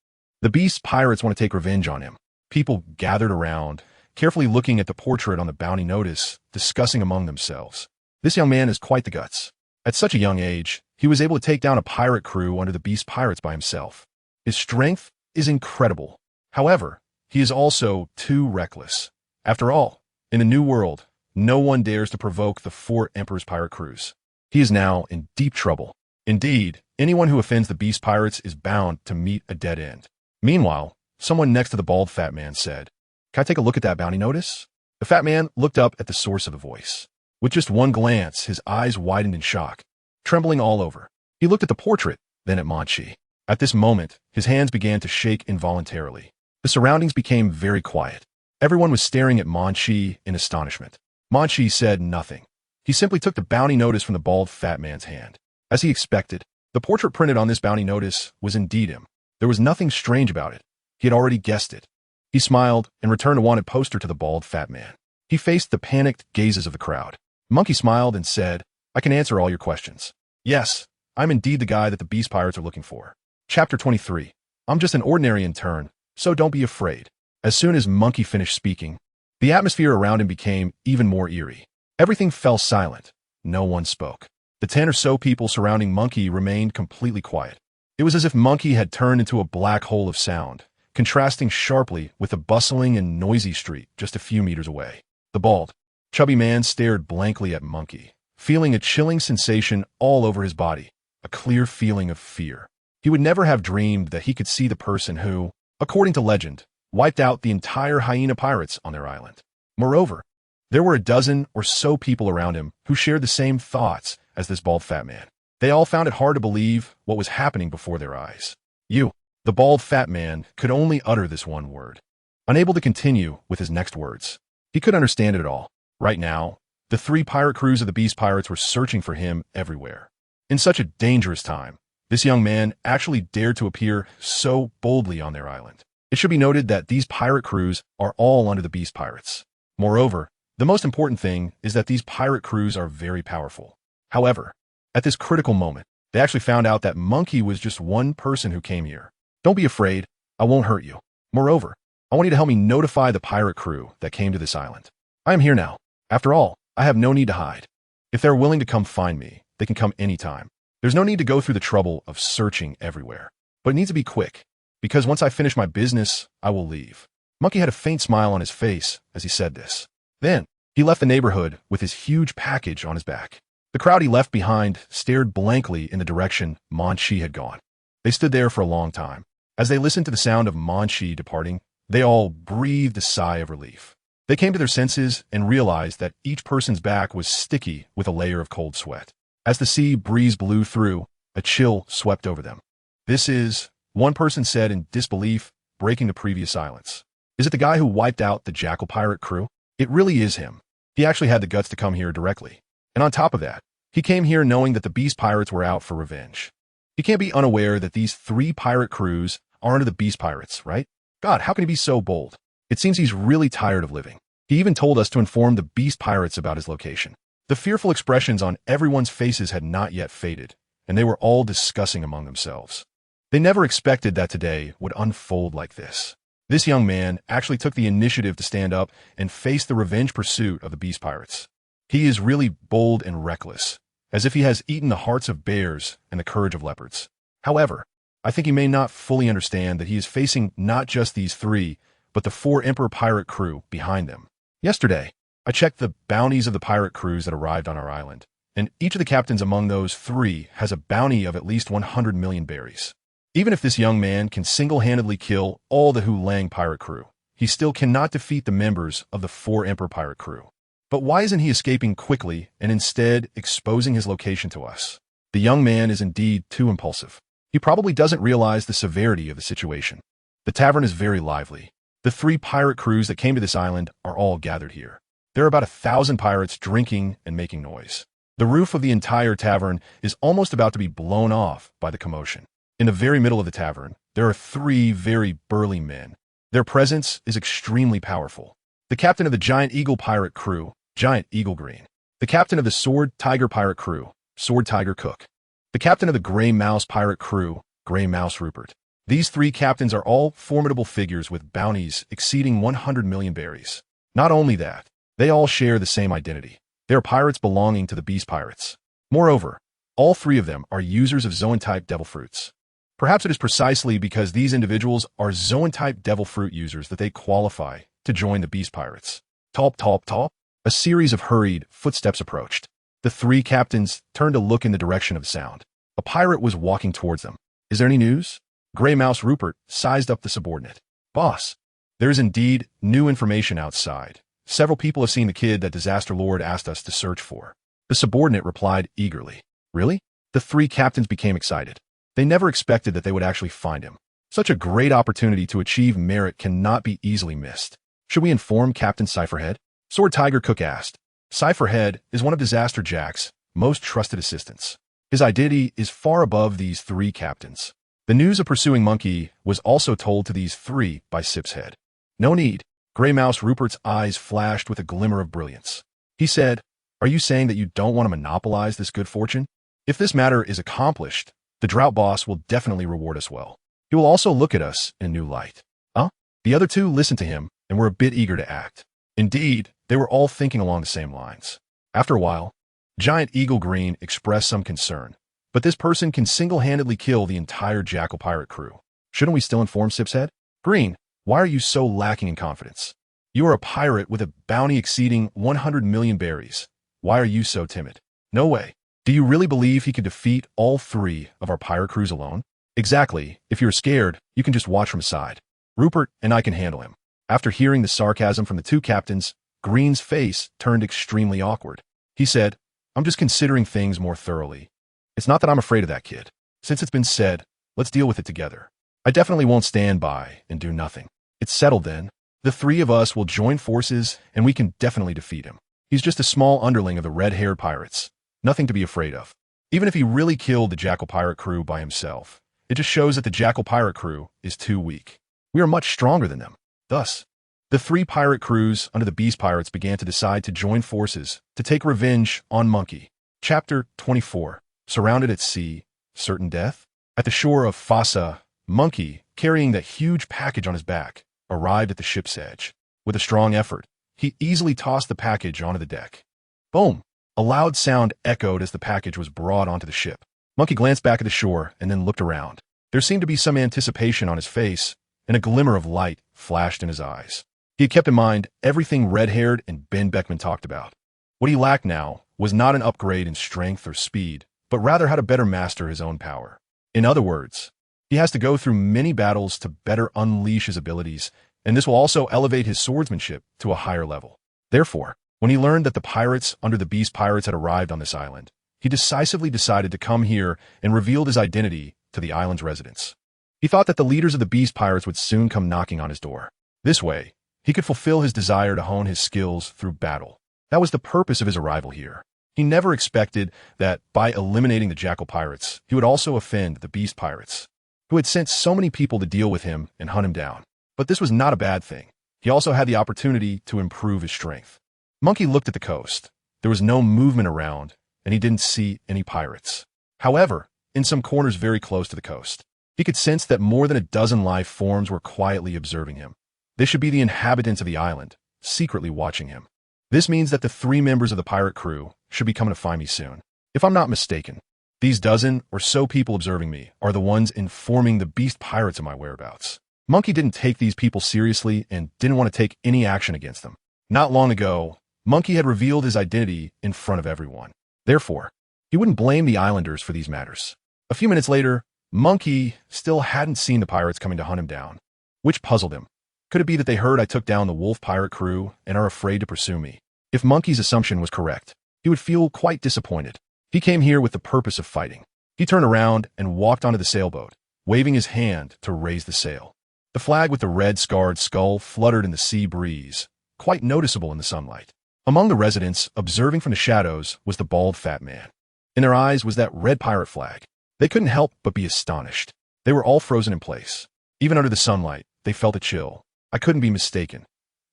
the Beast Pirates want to take revenge on him. People gathered around, carefully looking at the portrait on the bounty notice, discussing among themselves. This young man has quite the guts. At such a young age, he was able to take down a pirate crew under the Beast Pirates by himself. His strength is incredible. However, he is also too reckless. After all, in the New World, no one dares to provoke the 4 Emperor's pirate crews. He is now in deep trouble. Indeed, anyone who offends the Beast Pirates is bound to meet a dead end. Meanwhile, someone next to the bald fat man said, "Can I take a look at that bounty notice?" The fat man looked up at the source of the voice. With just one glance, his eyes widened in shock, trembling all over. He looked at the portrait, then at Munchie. At this moment, his hands began to shake involuntarily. The surroundings became very quiet. Everyone was staring at Munchie in astonishment. Munchie said nothing. He simply took the bounty notice from the bald fat man's hand. As he expected, the portrait printed on this bounty notice was indeed him. There was nothing strange about it. He had already guessed it. He smiled and returned a wanted poster to the bald fat man. He faced the panicked gazes of the crowd. Monkey smiled and said, "I can answer all your questions. Yes, I'm indeed the guy that the Beast Pirates are looking for." Chapter 23. I'm just an ordinary intern, so don't be afraid. As soon as Monkey finished speaking, the atmosphere around him became even more eerie. Everything fell silent. No one spoke. The 10 or so people surrounding Monkey remained completely quiet. It was as if Monkey had turned into a black hole of sound, contrasting sharply with the bustling and noisy street just a few meters away. The bald, chubby man stared blankly at Monkey, feeling a chilling sensation all over his body, a clear feeling of fear. He would never have dreamed that he could see the person who, according to legend, wiped out the entire hyena pirates on their island. Moreover, there were a dozen or so people around him who shared the same thoughts as this bald fat man. They all found it hard to believe what was happening before their eyes. The bald fat man could only utter this one word, unable to continue with his next words. He could understand it at all. Right now, the 3 pirate crews of the Beast Pirates were searching for him everywhere. In such a dangerous time, this young man actually dared to appear so boldly on their island. It should be noted that these pirate crews are all under the Beast Pirates. Moreover, the most important thing is that these pirate crews are very powerful. However, at this critical moment, they actually found out that Munchie was just one person who came here. Don't be afraid, I won't hurt you. Moreover, I want you to help me notify the pirate crew that came to this island. I am here now. After all, I have no need to hide. If they're willing to come find me, they can come anytime. There's no need to go through the trouble of searching everywhere. But it needs to be quick, because once I finish my business, I will leave. Munchie had a faint smile on his face as he said this. Then, he left the neighborhood with his huge package on his back. The crowd he left behind stared blankly in the direction Munchie had gone. They stood there for a long time. As they listened to the sound of Munchie departing, they all breathed a sigh of relief. They came to their senses and realized that each person's back was sticky with a layer of cold sweat. As the sea breeze blew through, a chill swept over them. This is, one person said in disbelief, breaking the previous silence. Is it the guy who wiped out the Jackal pirate crew? It really is him. He actually had the guts to come here directly. And on top of that, he came here knowing that the Beast Pirates were out for revenge. He can't be unaware that these 3 pirate crews are under the Beast Pirates, right? God, how can he be so bold? It seems he's really tired of living. He even told us to inform the Beast Pirates about his location. The fearful expressions on everyone's faces had not yet faded, and they were all discussing among themselves. They never expected that today would unfold like this. This young man actually took the initiative to stand up and face the revenge pursuit of the Beast Pirates. He is really bold and reckless, as if he has eaten the hearts of bears and the courage of leopards. However, I think he may not fully understand that he is facing not just these 3, but the 4 Emperor pirate crew behind them. Yesterday, I checked the bounties of the pirate crews that arrived on our island, and each of the captains among those 3 has a bounty of at least 100 million berries. Even if this young man can single-handedly kill all the Hulang pirate crew, he still cannot defeat the members of the 4 Emperor pirate crew. But why isn't he escaping quickly and instead exposing his location to us? The young man is indeed too impulsive. He probably doesn't realize the severity of the situation. The tavern is very lively. The 3 pirate crews that came to this island are all gathered here. There are about 1,000 pirates drinking and making noise. The roof of the entire tavern is almost about to be blown off by the commotion. In the very middle of the tavern, there are 3 very burly men. Their presence is extremely powerful. The captain of the Giant Eagle pirate crew, Giant Eagle Green. The captain of the Sword Tiger pirate crew, Sword Tiger Cook. The captain of the Gray Mouse pirate crew, Gray Mouse Rupert. These 3 captains are all formidable figures with bounties exceeding 100 million berries. Not only that, they all share the same identity. They are pirates belonging to the Beast Pirates. Moreover, all 3 of them are users of Zoan-type devil fruits. Perhaps it is precisely because these individuals are Zoan-type devil fruit users that they qualify to join the Beast Pirates. Top, top, top. A series of hurried footsteps approached. The 3 captains turned to look in the direction of the sound. A pirate was walking towards them. Is there any news? Gray Mouse Rupert sized up the subordinate. Boss, there is indeed new information outside. Several people have seen the kid that Disaster Lord asked us to search for. The subordinate replied eagerly. Really? The 3 captains became excited. They never expected that they would actually find him. Such a great opportunity to achieve merit cannot be easily missed. Should we inform Captain Cypherhead? Sword Tiger Cook asked. Cypherhead is one of Disaster Jack's most trusted assistants. His identity is far above these 3 captains. The news of pursuing Munchie was also told to these 3 by Sip's head. No need. Gray Mouse Rupert's eyes flashed with a glimmer of brilliance. He said, are you saying that you don't want to monopolize this good fortune? If this matter is accomplished, the Drought Boss will definitely reward us well. He will also look at us in a new light. Huh? The other 2 listened to him and were a bit eager to act. Indeed, they were all thinking along the same lines. After a while, Giant Eagle Green expressed some concern, but this person can single-handedly kill the entire Jackal pirate crew. Shouldn't we still inform Sip's head? Green, why are you so lacking in confidence? You are a pirate with a bounty exceeding 100 million berries. Why are you so timid? No way. Do you really believe he could defeat all 3 of our pirate crews alone? Exactly. If you're scared, you can just watch from the side. Rupert and I can handle him. After hearing the sarcasm from the 2 captains, Green's face turned extremely awkward. He said, I'm just considering things more thoroughly. It's not that I'm afraid of that kid. Since it's been said, let's deal with it together. I definitely won't stand by and do nothing. It's settled then. The 3 of us will join forces and we can definitely defeat him. He's just a small underling of the red-haired pirates. Nothing to be afraid of. Even if he really killed the Jackal pirate crew by himself, it just shows that the Jackal pirate crew is too weak. We are much stronger than them. Thus, the three pirate crews under the Beast Pirates began to decide to join forces to take revenge on Munchie. Chapter 24. Surrounded at sea, certain death? At the shore of Fossa, Munchie, carrying that huge package on his back, arrived at the ship's edge. With a strong effort, he easily tossed the package onto the deck. Boom! A loud sound echoed as the package was brought onto the ship. Munchie glanced back at the shore and then looked around. There seemed to be some anticipation on his face, and a glimmer of light flashed in his eyes. He had kept in mind everything Red-Haired and Ben Beckman talked about. What he lacked now was not an upgrade in strength or speed, but rather how to better master his own power. In other words, he has to go through many battles to better unleash his abilities, and this will also elevate his swordsmanship to a higher level. Therefore, when he learned that the pirates under the Beast Pirates had arrived on this island, he decisively decided to come here and revealed his identity to the island's residents. He thought that the leaders of the Beast Pirates would soon come knocking on his door. This way, he could fulfill his desire to hone his skills through battle. That was the purpose of his arrival here. He never expected that by eliminating the Jackal Pirates, he would also offend the Beast Pirates, who had sent so many people to deal with him and hunt him down. But this was not a bad thing. He also had the opportunity to improve his strength. Munchie looked at the coast. There was no movement around, and he didn't see any pirates. However, in some corners very close to the coast, he could sense that more than a dozen life forms were quietly observing him. They should be the inhabitants of the island, secretly watching him. This means that the three members of the pirate crew should be coming to find me soon. If I'm not mistaken, these dozen or so people observing me are the ones informing the Beast Pirates of my whereabouts. Munchie didn't take these people seriously and didn't want to take any action against them. Not long ago, Munchie had revealed his identity in front of everyone. Therefore, he wouldn't blame the islanders for these matters. A few minutes later, Munchie still hadn't seen the pirates coming to hunt him down, which puzzled him. Could it be that they heard I took down the wolf pirate crew and are afraid to pursue me? If Munchie's assumption was correct, he would feel quite disappointed. He came here with the purpose of fighting. He turned around and walked onto the sailboat, waving his hand to raise the sail. The flag with the red scarred skull fluttered in the sea breeze, quite noticeable in the sunlight. Among the residents, observing from the shadows, was the bald fat man. In their eyes was that red pirate flag. They couldn't help but be astonished. They were all frozen in place. Even under the sunlight, they felt a chill. I couldn't be mistaken.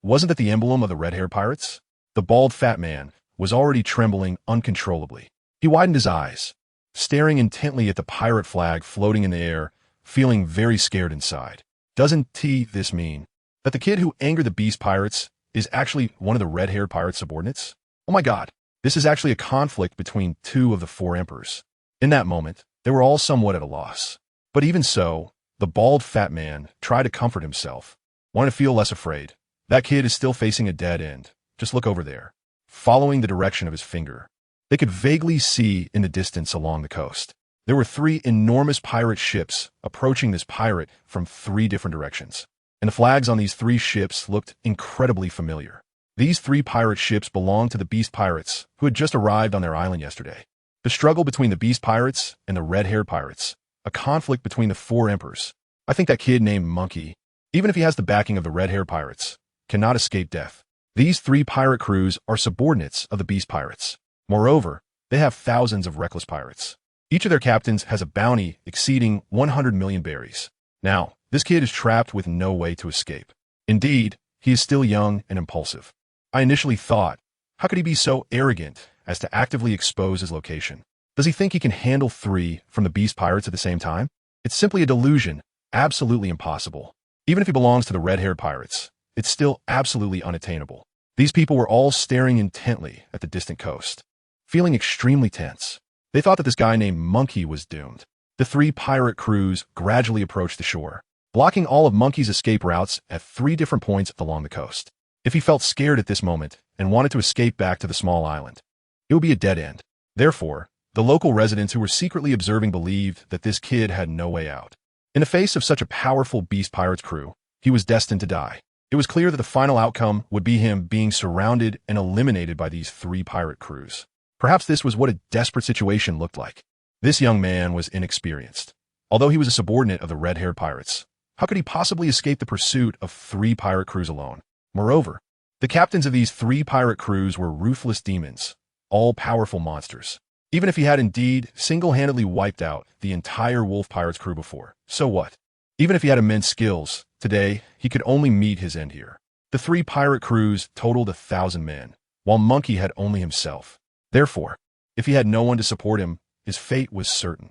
Wasn't that the emblem of the red-haired pirates? The bald fat man was already trembling uncontrollably. He widened his eyes, staring intently at the pirate flag floating in the air, feeling very scared inside. Doesn't this mean that the kid who angered the Beast Pirates is actually one of the red-haired pirate subordinates? Oh my god, this is actually a conflict between two of the four emperors. In that moment, they were all somewhat at a loss. But even so, the bald fat man tried to comfort himself. Wanted to feel less afraid. That kid is still facing a dead end. Just look over there. Following the direction of his finger, they could vaguely see in the distance along the coast. There were three enormous pirate ships approaching this pirate from three different directions. And the flags on these three ships looked incredibly familiar. These three pirate ships belonged to the Beast Pirates, who had just arrived on their island yesterday. The struggle between the Beast Pirates and the red-haired pirates, a conflict between the four emperors. I think that kid named Munchie, even if he has the backing of the red-haired pirates, cannot escape death. These three pirate crews are subordinates of the Beast Pirates. Moreover, they have thousands of reckless pirates. Each of their captains has a bounty exceeding 100 million berries. Now, this kid is trapped with no way to escape. Indeed, he is still young and impulsive. I initially thought, how could he be so arrogant as to actively expose his location? Does he think he can handle three from the Beast Pirates at the same time? It's simply a delusion, absolutely impossible. Even if he belongs to the red-haired pirates, it's still absolutely unattainable. These people were all staring intently at the distant coast, feeling extremely tense. They thought that this guy named Munchie was doomed. The three pirate crews gradually approached the shore, blocking all of Munchie's escape routes at three different points along the coast. If he felt scared at this moment and wanted to escape back to the small island, it would be a dead end. Therefore, the local residents who were secretly observing believed that this kid had no way out. In the face of such a powerful Beast Pirates crew, he was destined to die. It was clear that the final outcome would be him being surrounded and eliminated by these three pirate crews. Perhaps this was what a desperate situation looked like. This young man was inexperienced. Although he was a subordinate of the red-haired pirates, how could he possibly escape the pursuit of three pirate crews alone? Moreover, the captains of these three pirate crews were ruthless demons, all powerful monsters. Even if he had indeed single-handedly wiped out the entire Wolf Pirates crew before, so what? Even if he had immense skills, today he could only meet his end here. The 3 pirate crews totaled 1,000 men, while Munchie had only himself. Therefore, if he had no one to support him, his fate was certain.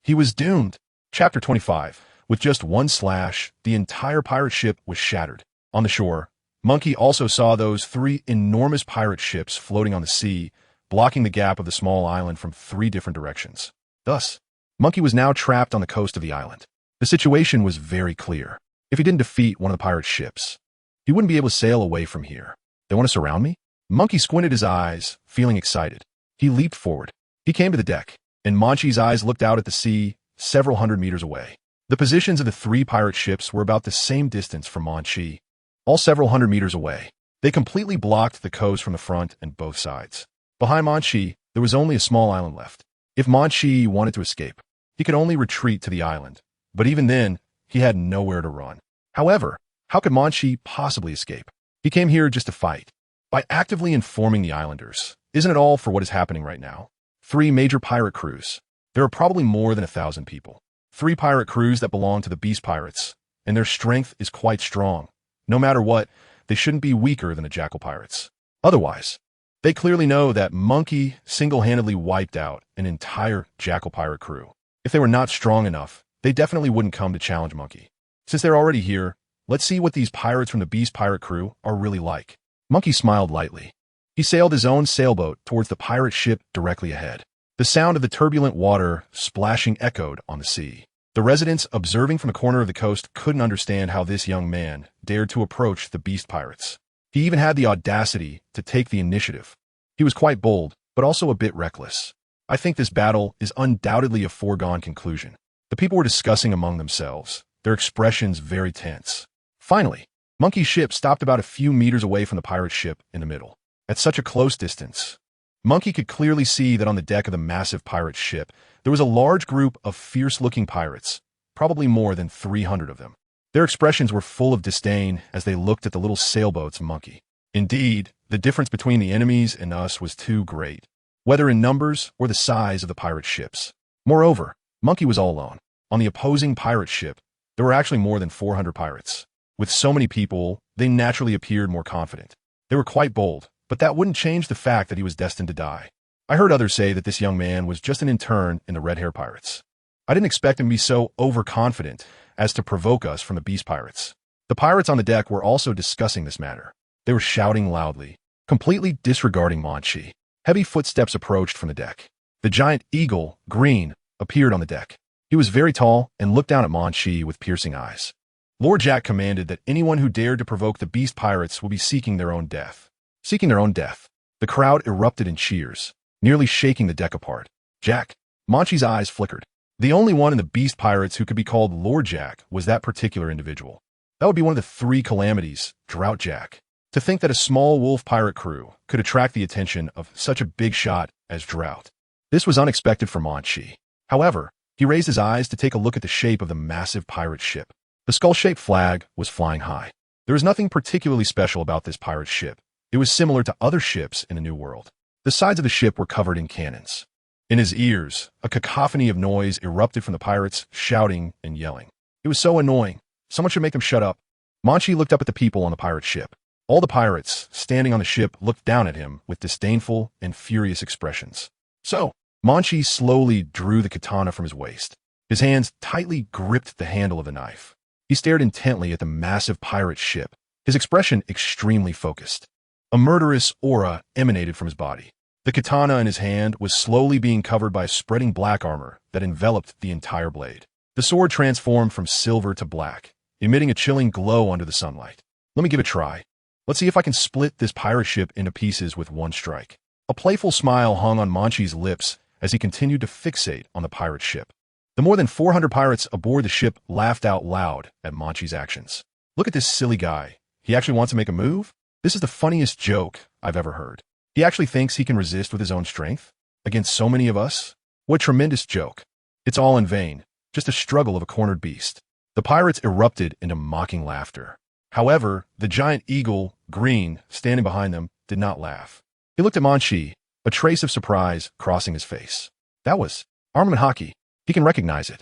He was doomed. Chapter 25. With just one slash, the entire pirate ship was shattered. On the shore, Munchie also saw those 3 enormous pirate ships floating on the sea, blocking the gap of the small island from 3 different directions. Thus, Munchie was now trapped on the coast of the island. The situation was very clear. If he didn't defeat one of the pirate ships, he wouldn't be able to sail away from here. They want to surround me? Munchie squinted his eyes, feeling excited. He leaped forward. He came to the deck, and Munchie's eyes looked out at the sea several hundred meters away. The positions of the 3 pirate ships were about the same distance from Munchie, all several hundred meters away. They completely blocked the coast from the front and both sides. Behind Munchie, there was only a small island left. If Munchie wanted to escape, he could only retreat to the island, but even then, he had nowhere to run. However, how could Munchie possibly escape? He came here just to fight. By actively informing the islanders, isn't it all for what is happening right now? 3 major pirate crews. There are probably more than 1,000 people. 3 pirate crews that belong to the Beast Pirates, and their strength is quite strong. No matter what, they shouldn't be weaker than the Jackal Pirates. Otherwise, they clearly know that Munchie single-handedly wiped out an entire Jackal Pirate crew. If they were not strong enough, they definitely wouldn't come to challenge Munchie. Since they're already here, let's see what these pirates from the Beast Pirate crew are really like. Munchie smiled lightly. He sailed his own sailboat towards the pirate ship directly ahead. The sound of the turbulent water splashing echoed on the sea. The residents observing from a corner of the coast couldn't understand how this young man dared to approach the Beast Pirates. He even had the audacity to take the initiative. He was quite bold, but also a bit reckless. I think this battle is undoubtedly a foregone conclusion. The people were discussing among themselves, their expressions very tense. Finally, Munchie's ship stopped about a few meters away from the pirate ship in the middle. At such a close distance, Munchie could clearly see that on the deck of the massive pirate ship, there was a large group of fierce-looking pirates, probably more than 300 of them. Their expressions were full of disdain as they looked at the little sailboats of Munchie. Indeed, the difference between the enemies and us was too great, whether in numbers or the size of the pirate ships. Moreover, Munchie was all alone. On the opposing pirate ship, there were actually more than 400 pirates. With so many people, they naturally appeared more confident. They were quite bold, but that wouldn't change the fact that he was destined to die. I heard others say that this young man was just an intern in the Red-Haired Pirates. I didn't expect him to be so overconfident as to provoke us from the Beast Pirates. The pirates on the deck were also discussing this matter. They were shouting loudly, completely disregarding Munchie. Heavy footsteps approached from the deck. The giant eagle, Green, appeared on the deck. He was very tall and looked down at Munchie with piercing eyes. Lord Jack commanded that anyone who dared to provoke the Beast Pirates would be seeking their own death. Seeking their own death. The crowd erupted in cheers, nearly shaking the deck apart. Jack. Munchie's eyes flickered. The only one in the Beast Pirates who could be called Lord Jack was that particular individual. That would be one of the 3 calamities, Drought Jack. To think that a small wolf pirate crew could attract the attention of such a big shot as Drought. This was unexpected for Munchie. However, he raised his eyes to take a look at the shape of the massive pirate ship. The skull-shaped flag was flying high. There was nothing particularly special about this pirate ship. It was similar to other ships in the New World. The sides of the ship were covered in cannons. In his ears, a cacophony of noise erupted from the pirates, shouting and yelling. It was so annoying. Someone should make them shut up. Munchie looked up at the people on the pirate ship. All the pirates standing on the ship looked down at him with disdainful and furious expressions. So, Munchie slowly drew the katana from his waist. His hands tightly gripped the handle of the knife. He stared intently at the massive pirate ship, his expression extremely focused. A murderous aura emanated from his body. The katana in his hand was slowly being covered by a spreading black armor that enveloped the entire blade. The sword transformed from silver to black, emitting a chilling glow under the sunlight. Let me give it a try. Let's see if I can split this pirate ship into pieces with one strike. A playful smile hung on Munchie's lips as he continued to fixate on the pirate ship. The more than 400 pirates aboard the ship laughed out loud at Munchie's actions. Look at this silly guy. He actually wants to make a move? This is the funniest joke I've ever heard. He actually thinks he can resist with his own strength? Against so many of us? What a tremendous joke. It's all in vain. Just a struggle of a cornered beast. The pirates erupted into mocking laughter. However, the giant eagle, Green, standing behind them, did not laugh. He looked at Munchie, a trace of surprise crossing his face. That was armament Haki. He can recognize it.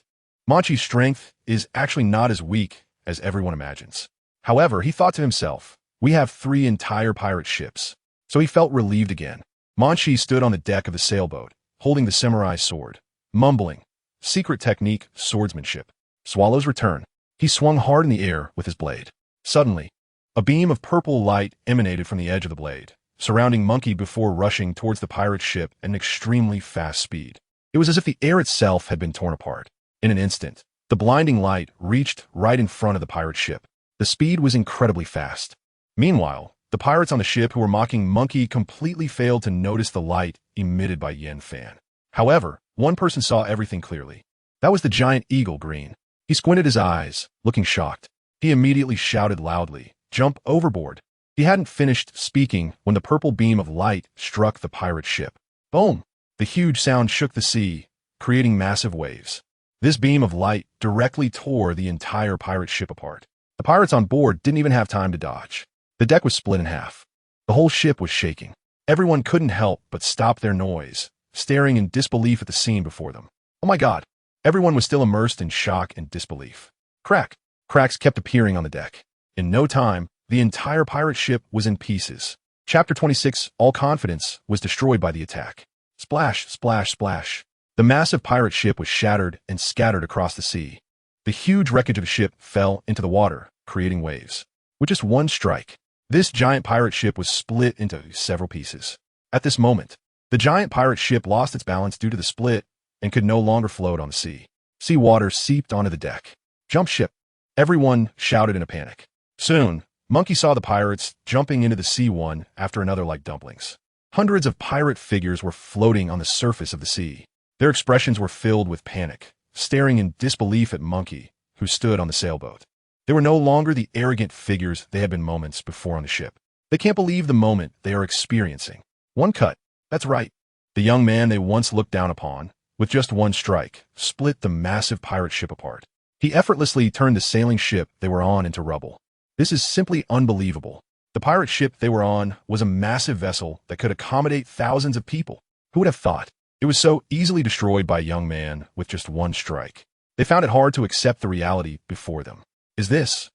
Munchie's strength is actually not as weak as everyone imagines. However, he thought to himself, we have 3 entire pirate ships. So he felt relieved again. Munchie stood on the deck of the sailboat, holding the samurai sword, mumbling, secret technique, swordsmanship. Swallow's return. He swung hard in the air with his blade. Suddenly, a beam of purple light emanated from the edge of the blade, surrounding Munchie before rushing towards the pirate ship at an extremely fast speed. It was as if the air itself had been torn apart. In an instant, the blinding light reached right in front of the pirate ship. The speed was incredibly fast. Meanwhile, the pirates on the ship who were mocking Munchie completely failed to notice the light emitted by Yen Fan. However, one person saw everything clearly. That was the giant eagle Green. He squinted his eyes, looking shocked. He immediately shouted loudly, "Jump overboard!" He hadn't finished speaking when the purple beam of light struck the pirate ship. Boom! The huge sound shook the sea, creating massive waves. This beam of light directly tore the entire pirate ship apart. The pirates on board didn't even have time to dodge. The deck was split in half. The whole ship was shaking. Everyone couldn't help but stop their noise, staring in disbelief at the scene before them. Oh my God! Everyone was still immersed in shock and disbelief. Crack! Cracks kept appearing on the deck. In no time, the entire pirate ship was in pieces. Chapter 26, All confidence was destroyed by the attack. Splash, splash, splash. The massive pirate ship was shattered and scattered across the sea. The huge wreckage of the ship fell into the water, creating waves. With just one strike, this giant pirate ship was split into several pieces. At this moment, the giant pirate ship lost its balance due to the split and could no longer float on the sea. Sea water seeped onto the deck. Jump ship! Everyone shouted in a panic. Soon, Munchie saw the pirates jumping into the sea one after another like dumplings. Hundreds of pirate figures were floating on the surface of the sea. Their expressions were filled with panic, staring in disbelief at Munchie, who stood on the sailboat. They were no longer the arrogant figures they had been moments before on the ship. They can't believe the moment they are experiencing. One cut. That's right. The young man they once looked down upon, with just one strike, split the massive pirate ship apart. He effortlessly turned the sailing ship they were on into rubble. This is simply unbelievable. The pirate ship they were on was a massive vessel that could accommodate thousands of people. Who would have thought? It was so easily destroyed by a young man with just one strike. They found it hard to accept the reality before them. Is this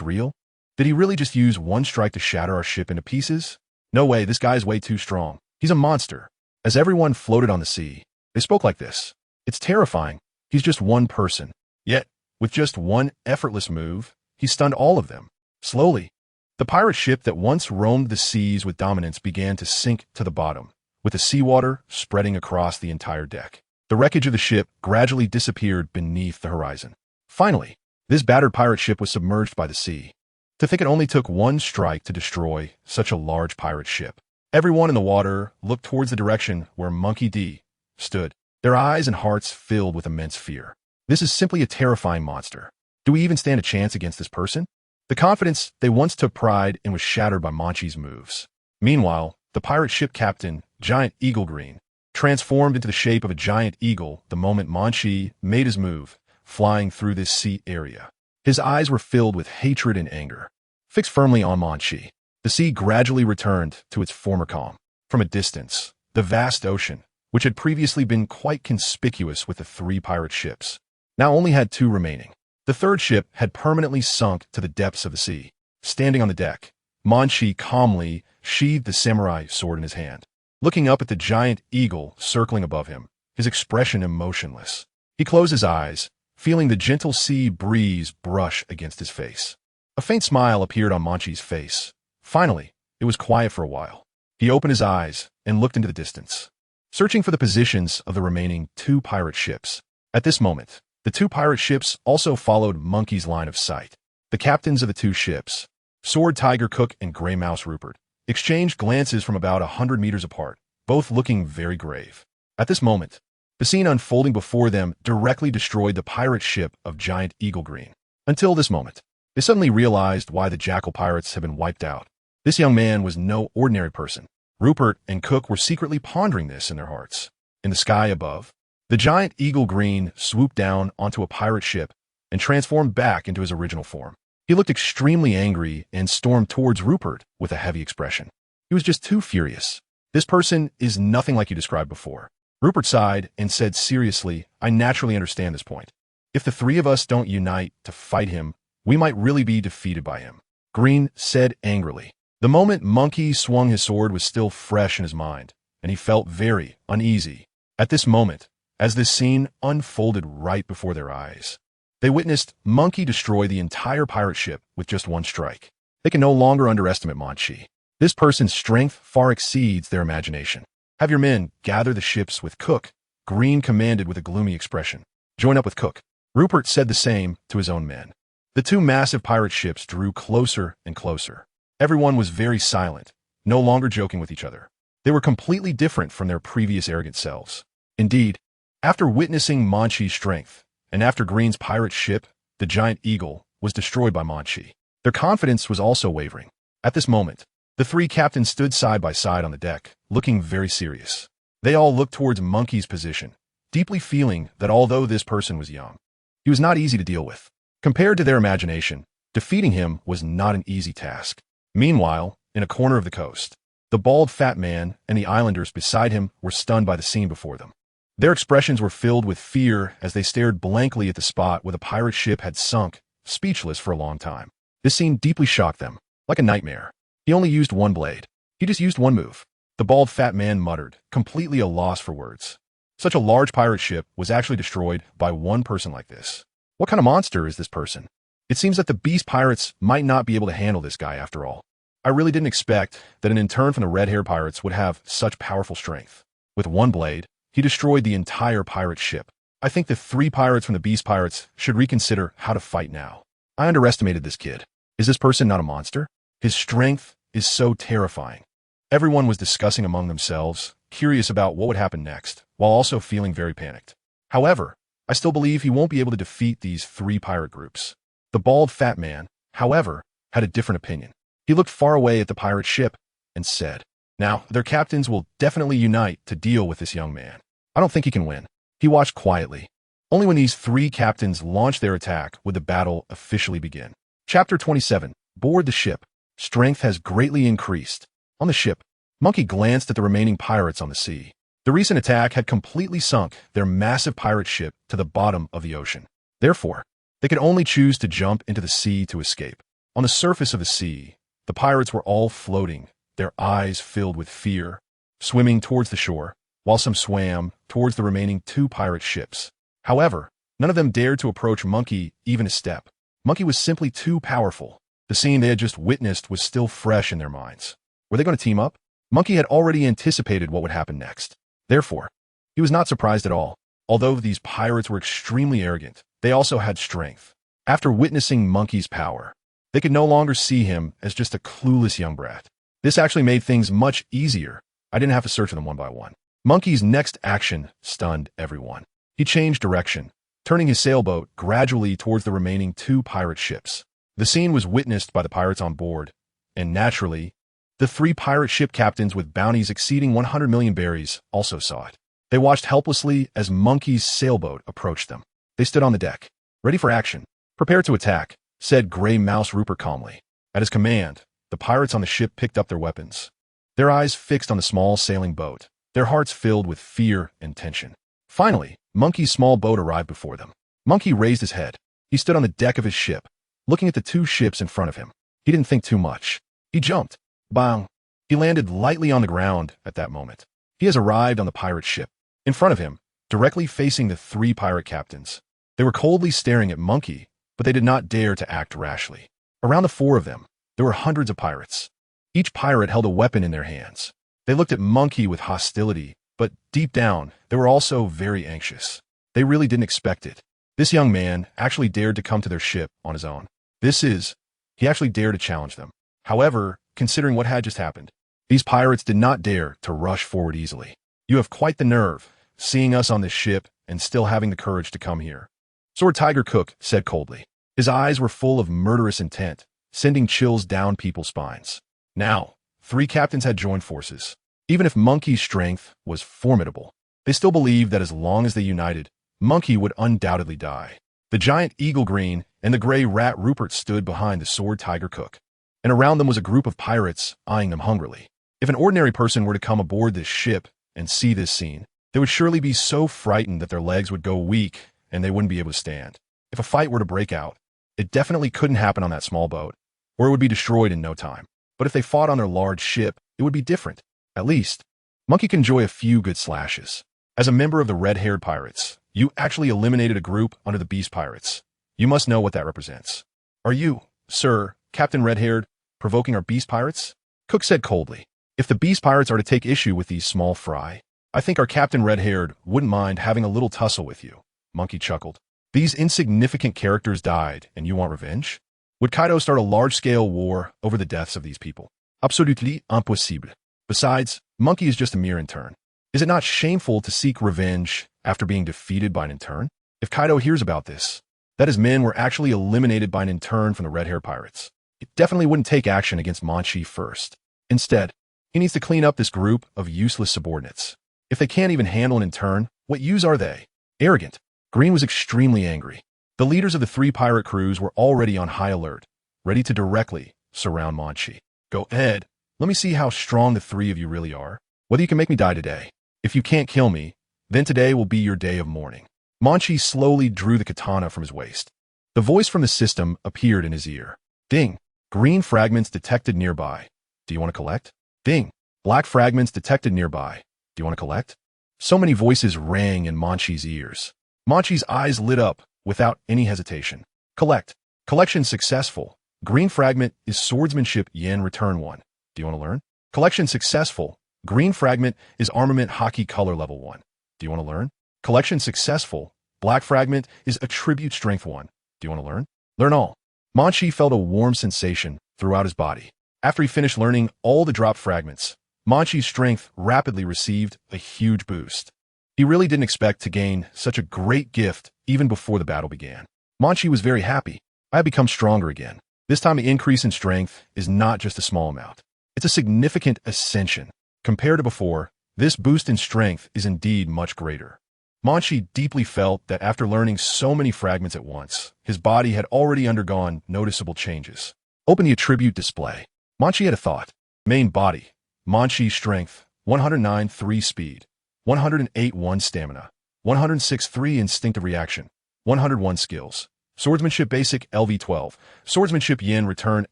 real? Did he really just use one strike to shatter our ship into pieces? No way, this guy's way too strong. He's a monster. As everyone floated on the sea, they spoke like this. It's terrifying. He's just one person. Yet, with just one effortless move, he stunned all of them. Slowly, the pirate ship that once roamed the seas with dominance began to sink to the bottom, with the seawater spreading across the entire deck. The wreckage of the ship gradually disappeared beneath the horizon. Finally, this battered pirate ship was submerged by the sea. To think it only took one strike to destroy such a large pirate ship. Everyone in the water looked towards the direction where Munchie D stood, their eyes and hearts filled with immense fear. This is simply a terrifying monster. Do we even stand a chance against this person? The confidence they once took pride in was shattered by Munchie's moves. Meanwhile, the pirate ship captain, Giant Eagle Green, transformed into the shape of a giant eagle the moment Munchie made his move, flying through this sea area. His eyes were filled with hatred and anger. Fixed firmly on Munchie, the sea gradually returned to its former calm. From a distance, the vast ocean, which had previously been quite conspicuous with the 3 pirate ships, now only had 2 remaining. The third ship had permanently sunk to the depths of the sea. Standing on the deck, Munchie calmly sheathed the samurai sword in his hand. Looking up at the giant eagle circling above him, his expression emotionless. He closed his eyes, feeling the gentle sea breeze brush against his face. A faint smile appeared on Munchie's face. Finally, it was quiet for a while. He opened his eyes and looked into the distance, searching for the positions of the remaining 2 pirate ships. At this moment, the 2 pirate ships also followed Munchie's line of sight. The captains of the 2 ships, Sword Tiger Cook and Grey Mouse Rupert, exchanged glances from about 100 meters apart, both looking very grave. At this moment, the scene unfolding before them directly destroyed the pirate ship of Giant Eagle Green. Until this moment, they suddenly realized why the Jackal pirates had been wiped out. This young man was no ordinary person. Rupert and Cook were secretly pondering this in their hearts. In the sky above, the giant Eagle Green swooped down onto a pirate ship and transformed back into his original form. He looked extremely angry and stormed towards Rupert with a heavy expression. He was just too furious. This person is nothing like you described before. Rupert sighed and said seriously, I naturally understand this point. If the three of us don't unite to fight him, we might really be defeated by him. Green said angrily. The moment Munchie swung his sword was still fresh in his mind, and he felt very uneasy. At this moment, as this scene unfolded right before their eyes, they witnessed Munchie destroy the entire pirate ship with just one strike. They can no longer underestimate Munchie. This person's strength far exceeds their imagination. Have your men gather the ships with Cook, Green commanded with a gloomy expression. Join up with Cook. Rupert said the same to his own men. The two massive pirate ships drew closer and closer. Everyone was very silent, no longer joking with each other. They were completely different from their previous arrogant selves. Indeed, after witnessing Munchie's strength, and after Green's pirate ship, the giant eagle, was destroyed by Munchie, their confidence was also wavering. At this moment, the three captains stood side by side on the deck, looking very serious. They all looked towards Munchie's position, deeply feeling that although this person was young, he was not easy to deal with. Compared to their imagination, defeating him was not an easy task. Meanwhile, in a corner of the coast, the bald fat man and the islanders beside him were stunned by the scene before them. Their expressions were filled with fear as they stared blankly at the spot where the pirate ship had sunk, speechless for a long time. This scene deeply shocked them, like a nightmare. He only used one blade. He just used one move. The bald fat man muttered, completely a loss for words. Such a large pirate ship was actually destroyed by one person like this. What kind of monster is this person? It seems that the beast pirates might not be able to handle this guy after all. I really didn't expect that an intern from the red-haired pirates would have such powerful strength. With one blade, he destroyed the entire pirate ship. I think the three pirates from the beast pirates should reconsider how to fight now. I underestimated this kid. Is this person not a monster? His strength is so terrifying. Everyone was discussing among themselves, curious about what would happen next, while also feeling very panicked. However, I still believe he won't be able to defeat these three pirate groups. The bald fat man, however, had a different opinion. He looked far away at the pirate ship and said, now, their captains will definitely unite to deal with this young man. I don't think he can win. He watched quietly. Only when these three captains launched their attack would the battle officially begin. Chapter 27. Board the ship. Strength has greatly increased. On the ship, Munchie glanced at the remaining pirates on the sea. The recent attack had completely sunk their massive pirate ship to the bottom of the ocean. Therefore, they could only choose to jump into the sea to escape. On the surface of the sea, the pirates were all floating, their eyes filled with fear, swimming towards the shore, while some swam towards the remaining two pirate ships. However, none of them dared to approach Munchie even a step. Munchie was simply too powerful. The scene they had just witnessed was still fresh in their minds. Were they going to team up? Munchie had already anticipated what would happen next. Therefore, he was not surprised at all. Although these pirates were extremely arrogant, they also had strength. After witnessing Munchie's power, they could no longer see him as just a clueless young brat. This actually made things much easier. I didn't have to search for them one by one. Munchie's next action stunned everyone. He changed direction, turning his sailboat gradually towards the remaining two pirate ships. The scene was witnessed by the pirates on board, and naturally, the three pirate ship captains with bounties exceeding 100 million berries also saw it. They watched helplessly as Munchie's sailboat approached them. They stood on the deck, ready for action. Prepare to attack, said Grey Mouse Rupert calmly. At his command, the pirates on the ship picked up their weapons, their eyes fixed on the small sailing boat, their hearts filled with fear and tension. Finally, Munchie's small boat arrived before them. Munchie raised his head. He stood on the deck of his ship, looking at the two ships in front of him. He didn't think too much. He jumped. Bang! He landed lightly on the ground at that moment. He has arrived on the pirate ship. In front of him, directly facing the three pirate captains. They were coldly staring at Munchie, but they did not dare to act rashly. Around the four of them, there were hundreds of pirates. Each pirate held a weapon in their hands. They looked at Munchie with hostility, but deep down, they were also very anxious. They really didn't expect it. This young man actually dared to come to their ship on his own. He actually dared to challenge them. However, considering what had just happened, these pirates did not dare to rush forward easily. You have quite the nerve, seeing us on this ship and still having the courage to come here. Sword Tiger Cook said coldly. His eyes were full of murderous intent, sending chills down people's spines. Now, three captains had joined forces. Even if Munchie's strength was formidable, they still believed that as long as they united, Munchie would undoubtedly die. The giant Eagle Green and the gray rat Rupert stood behind the Sword Tiger Cook, and around them was a group of pirates eyeing them hungrily. If an ordinary person were to come aboard this ship and see this scene, they would surely be so frightened that their legs would go weak and they wouldn't be able to stand. If a fight were to break out, it definitely couldn't happen on that small boat, or it would be destroyed in no time. But if they fought on their large ship, it would be different. At least, Munchie can enjoy a few good slashes. As a member of the red-haired pirates, you actually eliminated a group under the beast pirates. You must know what that represents. Are you, sir, Captain Red-Haired, provoking our beast pirates? Cook said coldly. If the beast pirates are to take issue with these small fry, I think our Captain Red-Haired wouldn't mind having a little tussle with you. Munchie chuckled. These insignificant characters died, and you want revenge? Would Kaido start a large-scale war over the deaths of these people? Absolutely impossible. Besides, Munchie is just a mere intern. Is it not shameful to seek revenge after being defeated by an intern? If Kaido hears about this, that his men were actually eliminated by an intern from the red-haired pirates, he definitely wouldn't take action against Munchie first. Instead, he needs to clean up this group of useless subordinates. If they can't even handle an intern, what use are they? Arrogant. Green was extremely angry. The leaders of the 3 pirate crews were already on high alert, ready to directly surround Munchie. Go ahead. Let me see how strong the 3 of you really are. Whether you can make me die today. If you can't kill me, then today will be your day of mourning. Munchie slowly drew the katana from his waist. The voice from the system appeared in his ear. Ding. Green fragments detected nearby. Do you want to collect? Ding. Black fragments detected nearby. Do you want to collect? So many voices rang in Munchie's ears. Munchie's eyes lit up without any hesitation. Collect. Collection successful. Green fragment is swordsmanship yen return 1. Do you want to learn? Collection successful. Green fragment is armament Haki color level 1. Do you want to learn? Collection successful. Black fragment is attribute strength 1. Do you want to learn? Learn all. Munchie felt a warm sensation throughout his body. After he finished learning all the drop fragments, Munchie's strength rapidly received a huge boost. He really didn't expect to gain such a great gift even before the battle began. Munchie was very happy. I have become stronger again. This time the increase in strength is not just a small amount. It's a significant ascension. Compared to before, this boost in strength is indeed much greater. Munchie deeply felt that after learning so many fragments at once, his body had already undergone noticeable changes. Open the attribute display. Munchie had a thought. Main body. Munchie strength, 109 3 speed, 108 1 stamina, 106 3 instinctive reaction, 101 skills. Swordsmanship basic LV12, swordsmanship yin return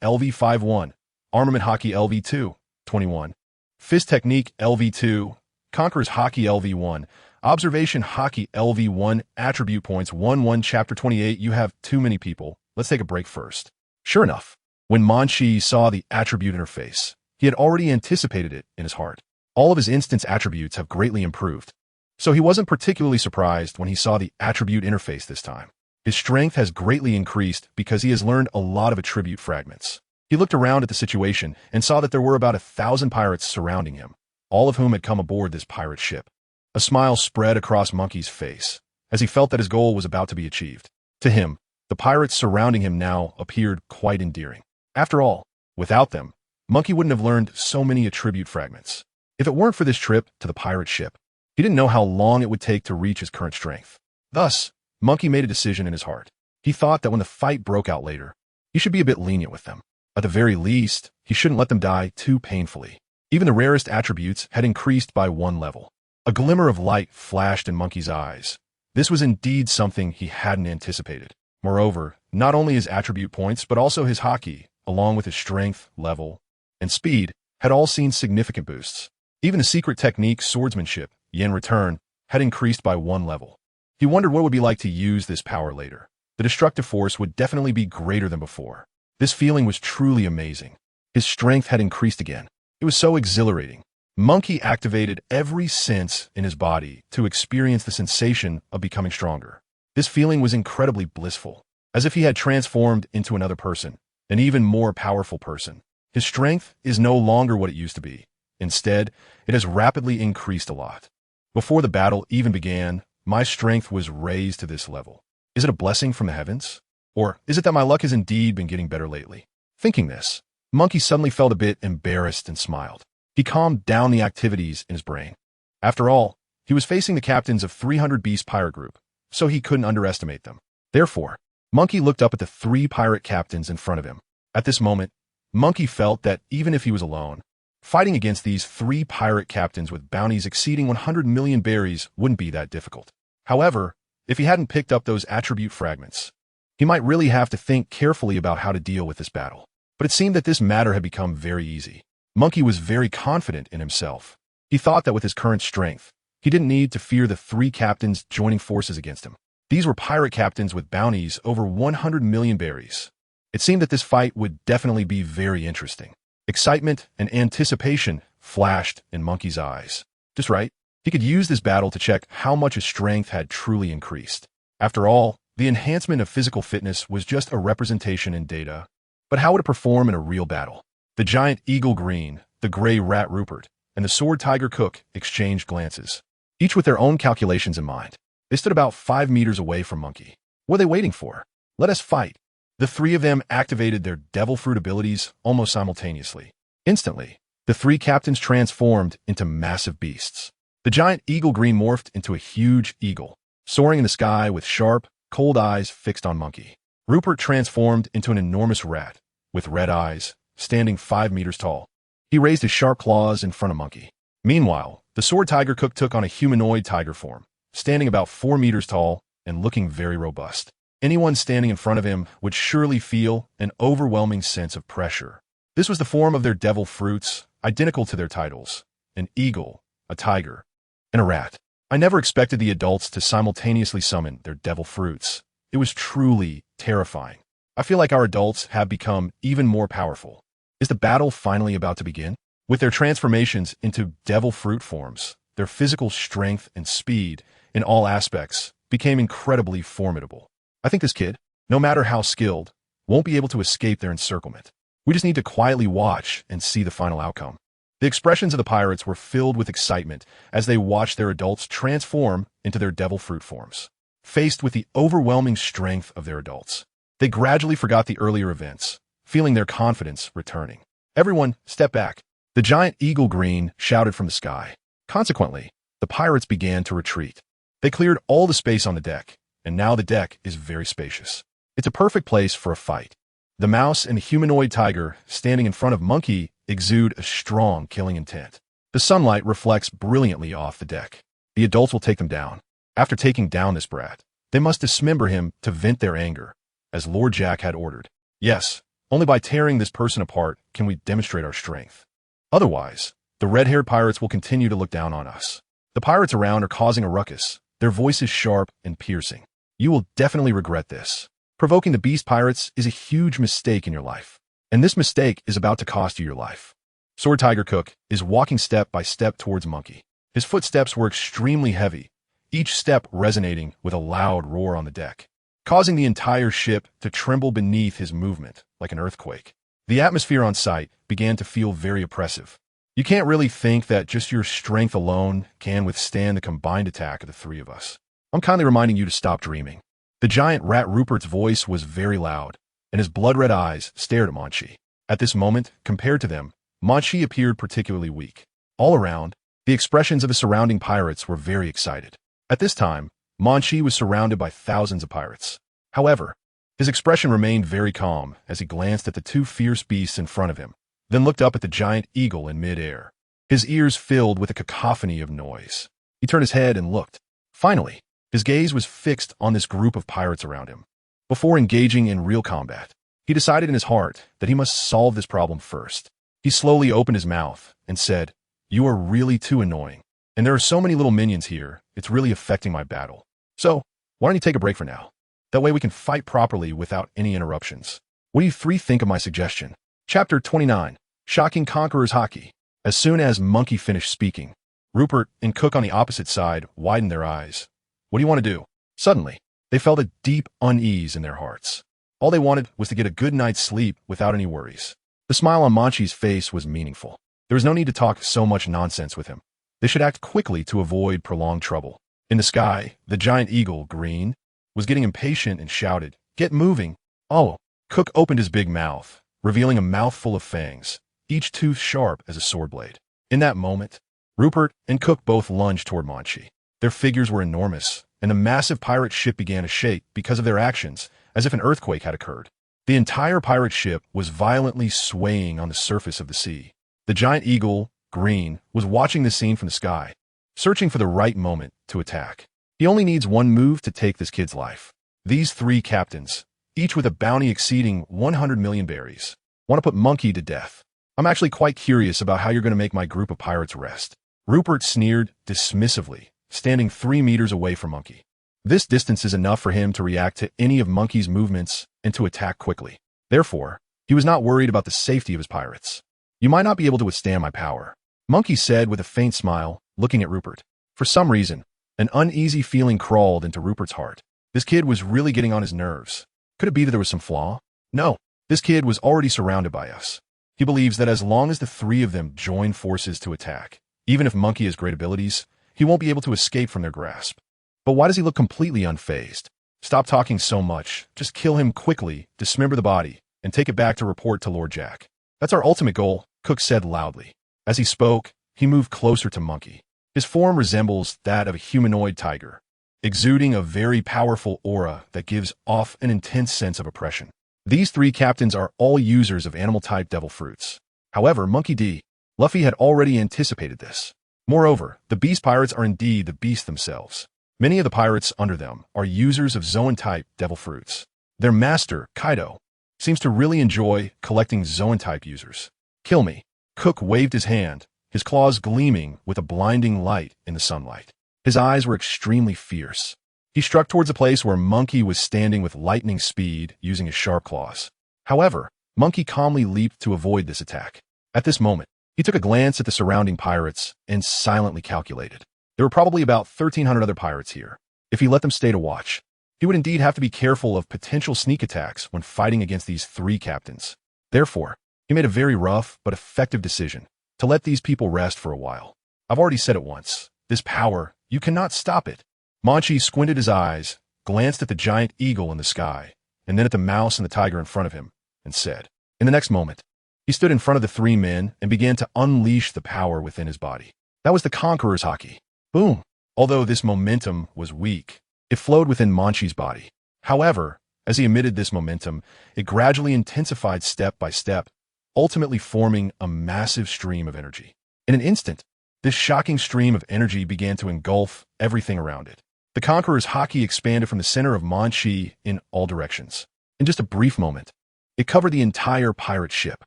LV51, armament Haki LV2, 21. Fist technique LV2, Conqueror's Haki LV1, observation Haki LV1, attribute points 1-1 chapter 28. You have too many people. Let's take a break first. Sure enough, when Munchie saw the attribute interface, he had already anticipated it in his heart. All of his instance attributes have greatly improved, so he wasn't particularly surprised when he saw the attribute interface this time. His strength has greatly increased because he has learned a lot of attribute fragments. He looked around at the situation and saw that there were about 1,000 pirates surrounding him, all of whom had come aboard this pirate ship. A smile spread across Munchie's face as he felt that his goal was about to be achieved. To him, the pirates surrounding him now appeared quite endearing. After all, without them, Munchie wouldn't have learned so many attribute fragments. If it weren't for this trip to the pirate ship, he didn't know how long it would take to reach his current strength. Thus, Munchie made a decision in his heart. He thought that when the fight broke out later, he should be a bit lenient with them. At the very least, he shouldn't let them die too painfully. Even the rarest attributes had increased by 1 level. A glimmer of light flashed in Munchie's eyes. This was indeed something he hadn't anticipated. Moreover, not only his attribute points, but also his Haki, along with his strength, level, and speed, had all seen significant boosts. Even the secret technique swordsmanship, yen return, had increased by 1 level. He wondered what it would be like to use this power later. The destructive force would definitely be greater than before. This feeling was truly amazing. His strength had increased again. It was so exhilarating. Munchie activated every sense in his body to experience the sensation of becoming stronger. This feeling was incredibly blissful, as if he had transformed into another person, an even more powerful person. His strength is no longer what it used to be. Instead, it has rapidly increased a lot. Before the battle even began, my strength was raised to this level. Is it a blessing from the heavens? Or is it that my luck has indeed been getting better lately? Thinking this, Munchie suddenly felt a bit embarrassed and smiled. He calmed down the activities in his brain. After all, he was facing the captains of 300 Beast Pirate Group, so he couldn't underestimate them. Therefore, Munchie looked up at the 3 pirate captains in front of him. At this moment, Munchie felt that even if he was alone, Fighting against these 3 pirate captains with bounties exceeding 100 million berries wouldn't be that difficult. However, if he hadn't picked up those attribute fragments, he might really have to think carefully about how to deal with this battle. But it seemed that this matter had become very easy. Munchie was very confident in himself. He thought that with his current strength, he didn't need to fear the 3 captains joining forces against him. These were pirate captains with bounties over 100 million berries. It seemed that this fight would definitely be very interesting. Excitement and anticipation flashed in Munchie's eyes. Just right, he could use this battle to check how much his strength had truly increased. After all, the enhancement of physical fitness was just a representation in data. But how would it perform in a real battle? The giant eagle Green, the gray rat Rupert, and the sword tiger Cook exchanged glances, each with their own calculations in mind. They stood about 5 meters away from Munchie. What are they waiting for? Let us fight. The 3 of them activated their devil fruit abilities almost simultaneously. Instantly, the 3 captains transformed into massive beasts. The giant eagle Green morphed into a huge eagle, soaring in the sky with sharp, cold eyes fixed on Munchie. Rupert transformed into an enormous rat, with red eyes, standing 5 meters tall. He raised his sharp claws in front of Munchie. Meanwhile, the sword tiger Cook took on a humanoid tiger form, standing about 4 meters tall and looking very robust. Anyone standing in front of him would surely feel an overwhelming sense of pressure. This was the form of their devil fruits, identical to their titles: an eagle, a tiger, and a rat. I never expected the adults to simultaneously summon their devil fruits. It was truly terrifying. I feel like our adults have become even more powerful. Is the battle finally about to begin? With their transformations into devil fruit forms, their physical strength and speed in all aspects became incredibly formidable. I think this kid, no matter how skilled, won't be able to escape their encirclement. We just need to quietly watch and see the final outcome. The expressions of the pirates were filled with excitement as they watched their adults transform into their devil fruit forms. Faced with the overwhelming strength of their adults, they gradually forgot the earlier events, feeling their confidence returning. Everyone, step back. The giant eagle Green shouted from the sky. Consequently, the pirates began to retreat. They cleared all the space on the deck, and now the deck is very spacious. It's a perfect place for a fight. The mouse and the humanoid tiger standing in front of Munchie exude a strong killing intent. The sunlight reflects brilliantly off the deck. The adults will take them down. After taking down this brat, they must dismember him to vent their anger, as Lord Jack had ordered. Yes, only by tearing this person apart can we demonstrate our strength. Otherwise, the red-haired pirates will continue to look down on us. The pirates around are causing a ruckus, their voices sharp and piercing. You will definitely regret this. Provoking the beast pirates is a huge mistake in your life, and this mistake is about to cost you your life. Sword Tiger Cook is walking step by step towards Munchie. His footsteps were extremely heavy, each step resonating with a loud roar on the deck, causing the entire ship to tremble beneath his movement like an earthquake. The atmosphere on site began to feel very oppressive. You can't really think that just your strength alone can withstand the combined attack of the 3 of us. I'm kindly reminding you to stop dreaming. The giant rat Rupert's voice was very loud, and his blood-red eyes stared at Munchie. At this moment, compared to them, Munchie appeared particularly weak. All around, the expressions of the surrounding pirates were very excited. At this time, Munchie was surrounded by thousands of pirates. However, his expression remained very calm as he glanced at the 2 fierce beasts in front of him, then looked up at the giant eagle in mid-air. His ears filled with a cacophony of noise. He turned his head and looked. Finally, his gaze was fixed on this group of pirates around him. Before engaging in real combat, he decided in his heart that he must solve this problem first. He slowly opened his mouth and said, "You are really too annoying. And there are so many little minions here, it's really affecting my battle. So, why don't you take a break for now? That way we can fight properly without any interruptions. What do you 3 think of my suggestion?" Chapter 29. Shocking Conqueror's Haki. As soon as Munchie finished speaking, Rupert and Cook on the opposite side widened their eyes. What do you want to do? Suddenly, they felt a deep unease in their hearts. All they wanted was to get a good night's sleep without any worries. The smile on Munchie's face was meaningful. There was no need to talk so much nonsense with him. They should act quickly to avoid prolonged trouble. In the sky, the giant eagle, Green, was getting impatient and shouted, "Get moving!" Oh! Cook opened his big mouth, revealing a mouthful of fangs, each tooth sharp as a sword blade. In that moment, Rupert and Cook both lunged toward Munchie. Their figures were enormous, and the massive pirate ship began to shake because of their actions, as if an earthquake had occurred. The entire pirate ship was violently swaying on the surface of the sea. The giant eagle, Green, was watching the scene from the sky, searching for the right moment to attack. He only needs one move to take this kid's life. These three captains, each with a bounty exceeding 100 million berries, want to put Munchie to death. I'm actually quite curious about how you're going to make my group of pirates rest. Rupert sneered dismissively, standing 3 meters away from Munchie. This distance is enough for him to react to any of Munchie's movements and to attack quickly. Therefore, he was not worried about the safety of his pirates. You might not be able to withstand my power, Munchie said with a faint smile, looking at Rupert. For some reason, an uneasy feeling crawled into Rupert's heart. This kid was really getting on his nerves. Could it be that there was some flaw? No, this kid was already surrounded by us. He believes that as long as the 3 of them join forces to attack, even if Munchie has great abilities, he won't be able to escape from their grasp. But why does he look completely unfazed? Stop talking so much. Just kill him quickly, dismember the body, and take it back to report to Lord Jack. That's our ultimate goal, Cook said loudly. As he spoke, he moved closer to Munchie. His form resembles that of a humanoid tiger, exuding a very powerful aura that gives off an intense sense of oppression. These 3 captains are all users of animal-type devil fruits. However, Munchie D. Luffy had already anticipated this. Moreover, the beast pirates are indeed the beasts themselves. Many of the pirates under them are users of Zoan-type devil fruits. Their master, Kaido, seems to really enjoy collecting Zoan-type users. Kill me. Cook waved his hand, his claws gleaming with a blinding light in the sunlight. His eyes were extremely fierce. He struck towards a place where Munchie was standing with lightning speed using his sharp claws. However, Munchie calmly leaped to avoid this attack. At this moment, he took a glance at the surrounding pirates and silently calculated. There were probably about 1,300 other pirates here. If he let them stay to watch, he would indeed have to be careful of potential sneak attacks when fighting against these 3 captains. Therefore, he made a very rough but effective decision to let these people rest for a while. I've already said it once. This power, you cannot stop it. Munchie squinted his eyes, glanced at the giant eagle in the sky, and then at the mouse and the tiger in front of him, and said, in the next moment, he stood in front of the 3 men and began to unleash the power within his body. That was the Conqueror's Haki. Boom! Although this momentum was weak, it flowed within Munchie's body. However, as he emitted this momentum, it gradually intensified step by step, ultimately forming a massive stream of energy. In an instant, this shocking stream of energy began to engulf everything around it. The Conqueror's Haki expanded from the center of Munchie in all directions. In just a brief moment, it covered the entire pirate ship.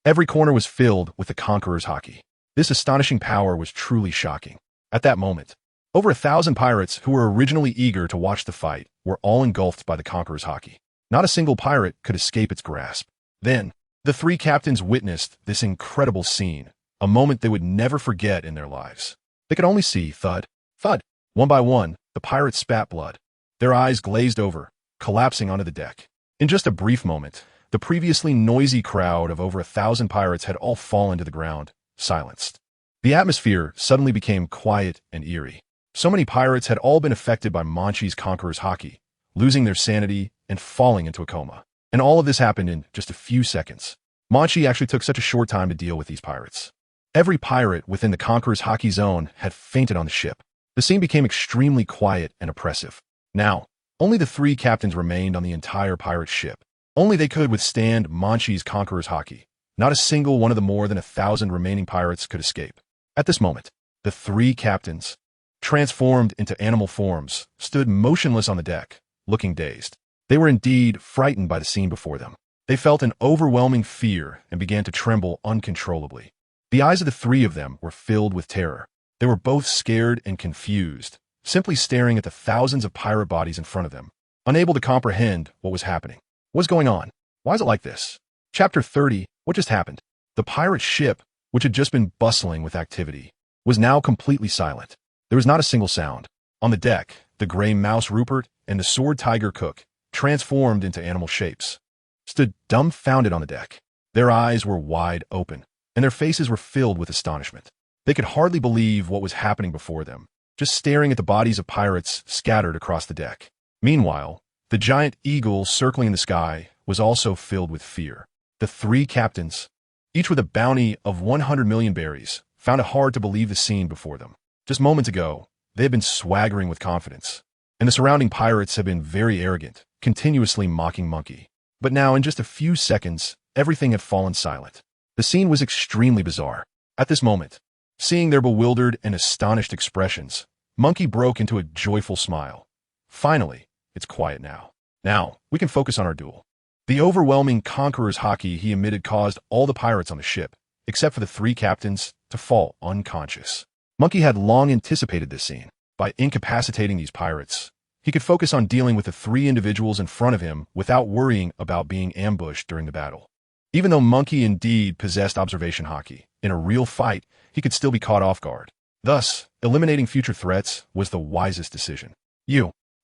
Every corner was filled with the Conqueror's Haki. This astonishing power was truly shocking. At that moment, over 1,000 pirates who were originally eager to watch the fight were all engulfed by the Conqueror's Haki. Not a single pirate could escape its grasp. Then, the 3 captains witnessed this incredible scene, a moment they would never forget in their lives. They could only see thud, thud. One by one, the pirates spat blood. Their eyes glazed over, collapsing onto the deck. In just a brief moment, the previously noisy crowd of over 1,000 pirates had all fallen to the ground, silenced. The atmosphere suddenly became quiet and eerie. So many pirates had all been affected by Munchie's Conqueror's Haki, losing their sanity and falling into a coma. And all of this happened in just a few seconds. Munchie actually took such a short time to deal with these pirates. Every pirate within the Conqueror's Haki zone had fainted on the ship. The scene became extremely quiet and oppressive. Now, only the 3 captains remained on the entire pirate ship. Only they could withstand Munchie's Conqueror's Haki. Not a single one of the more than 1,000 remaining pirates could escape. At this moment, the 3 captains, transformed into animal forms, stood motionless on the deck, looking dazed. They were indeed frightened by the scene before them. They felt an overwhelming fear and began to tremble uncontrollably. The eyes of the 3 of them were filled with terror. They were both scared and confused, simply staring at the thousands of pirate bodies in front of them, unable to comprehend what was happening. What's going on? Why is it like this? Chapter 30, what just happened? The pirate ship, which had just been bustling with activity, was now completely silent. There was not a single sound. On the deck, the gray mouse Rupert and the sword tiger Cook, transformed into animal shapes, stood dumbfounded on the deck. Their eyes were wide open, and their faces were filled with astonishment. They could hardly believe what was happening before them, just staring at the bodies of pirates scattered across the deck. Meanwhile, the giant eagle circling in the sky was also filled with fear. The 3 captains, each with a bounty of 100 million berries, found it hard to believe the scene before them. Just moments ago, they had been swaggering with confidence, and the surrounding pirates had been very arrogant, continuously mocking Munchie. But now, in just a few seconds, everything had fallen silent. The scene was extremely bizarre. At this moment, seeing their bewildered and astonished expressions, Munchie broke into a joyful smile. Finally, it's quiet now. Now, we can focus on our duel. The overwhelming Conqueror's Haki he emitted caused all the pirates on the ship, except for the 3 captains, to fall unconscious. Munchie had long anticipated this scene. By incapacitating these pirates, he could focus on dealing with the 3 individuals in front of him without worrying about being ambushed during the battle. Even though Munchie indeed possessed observation Haki, in a real fight, he could still be caught off guard. Thus, eliminating future threats was the wisest decision.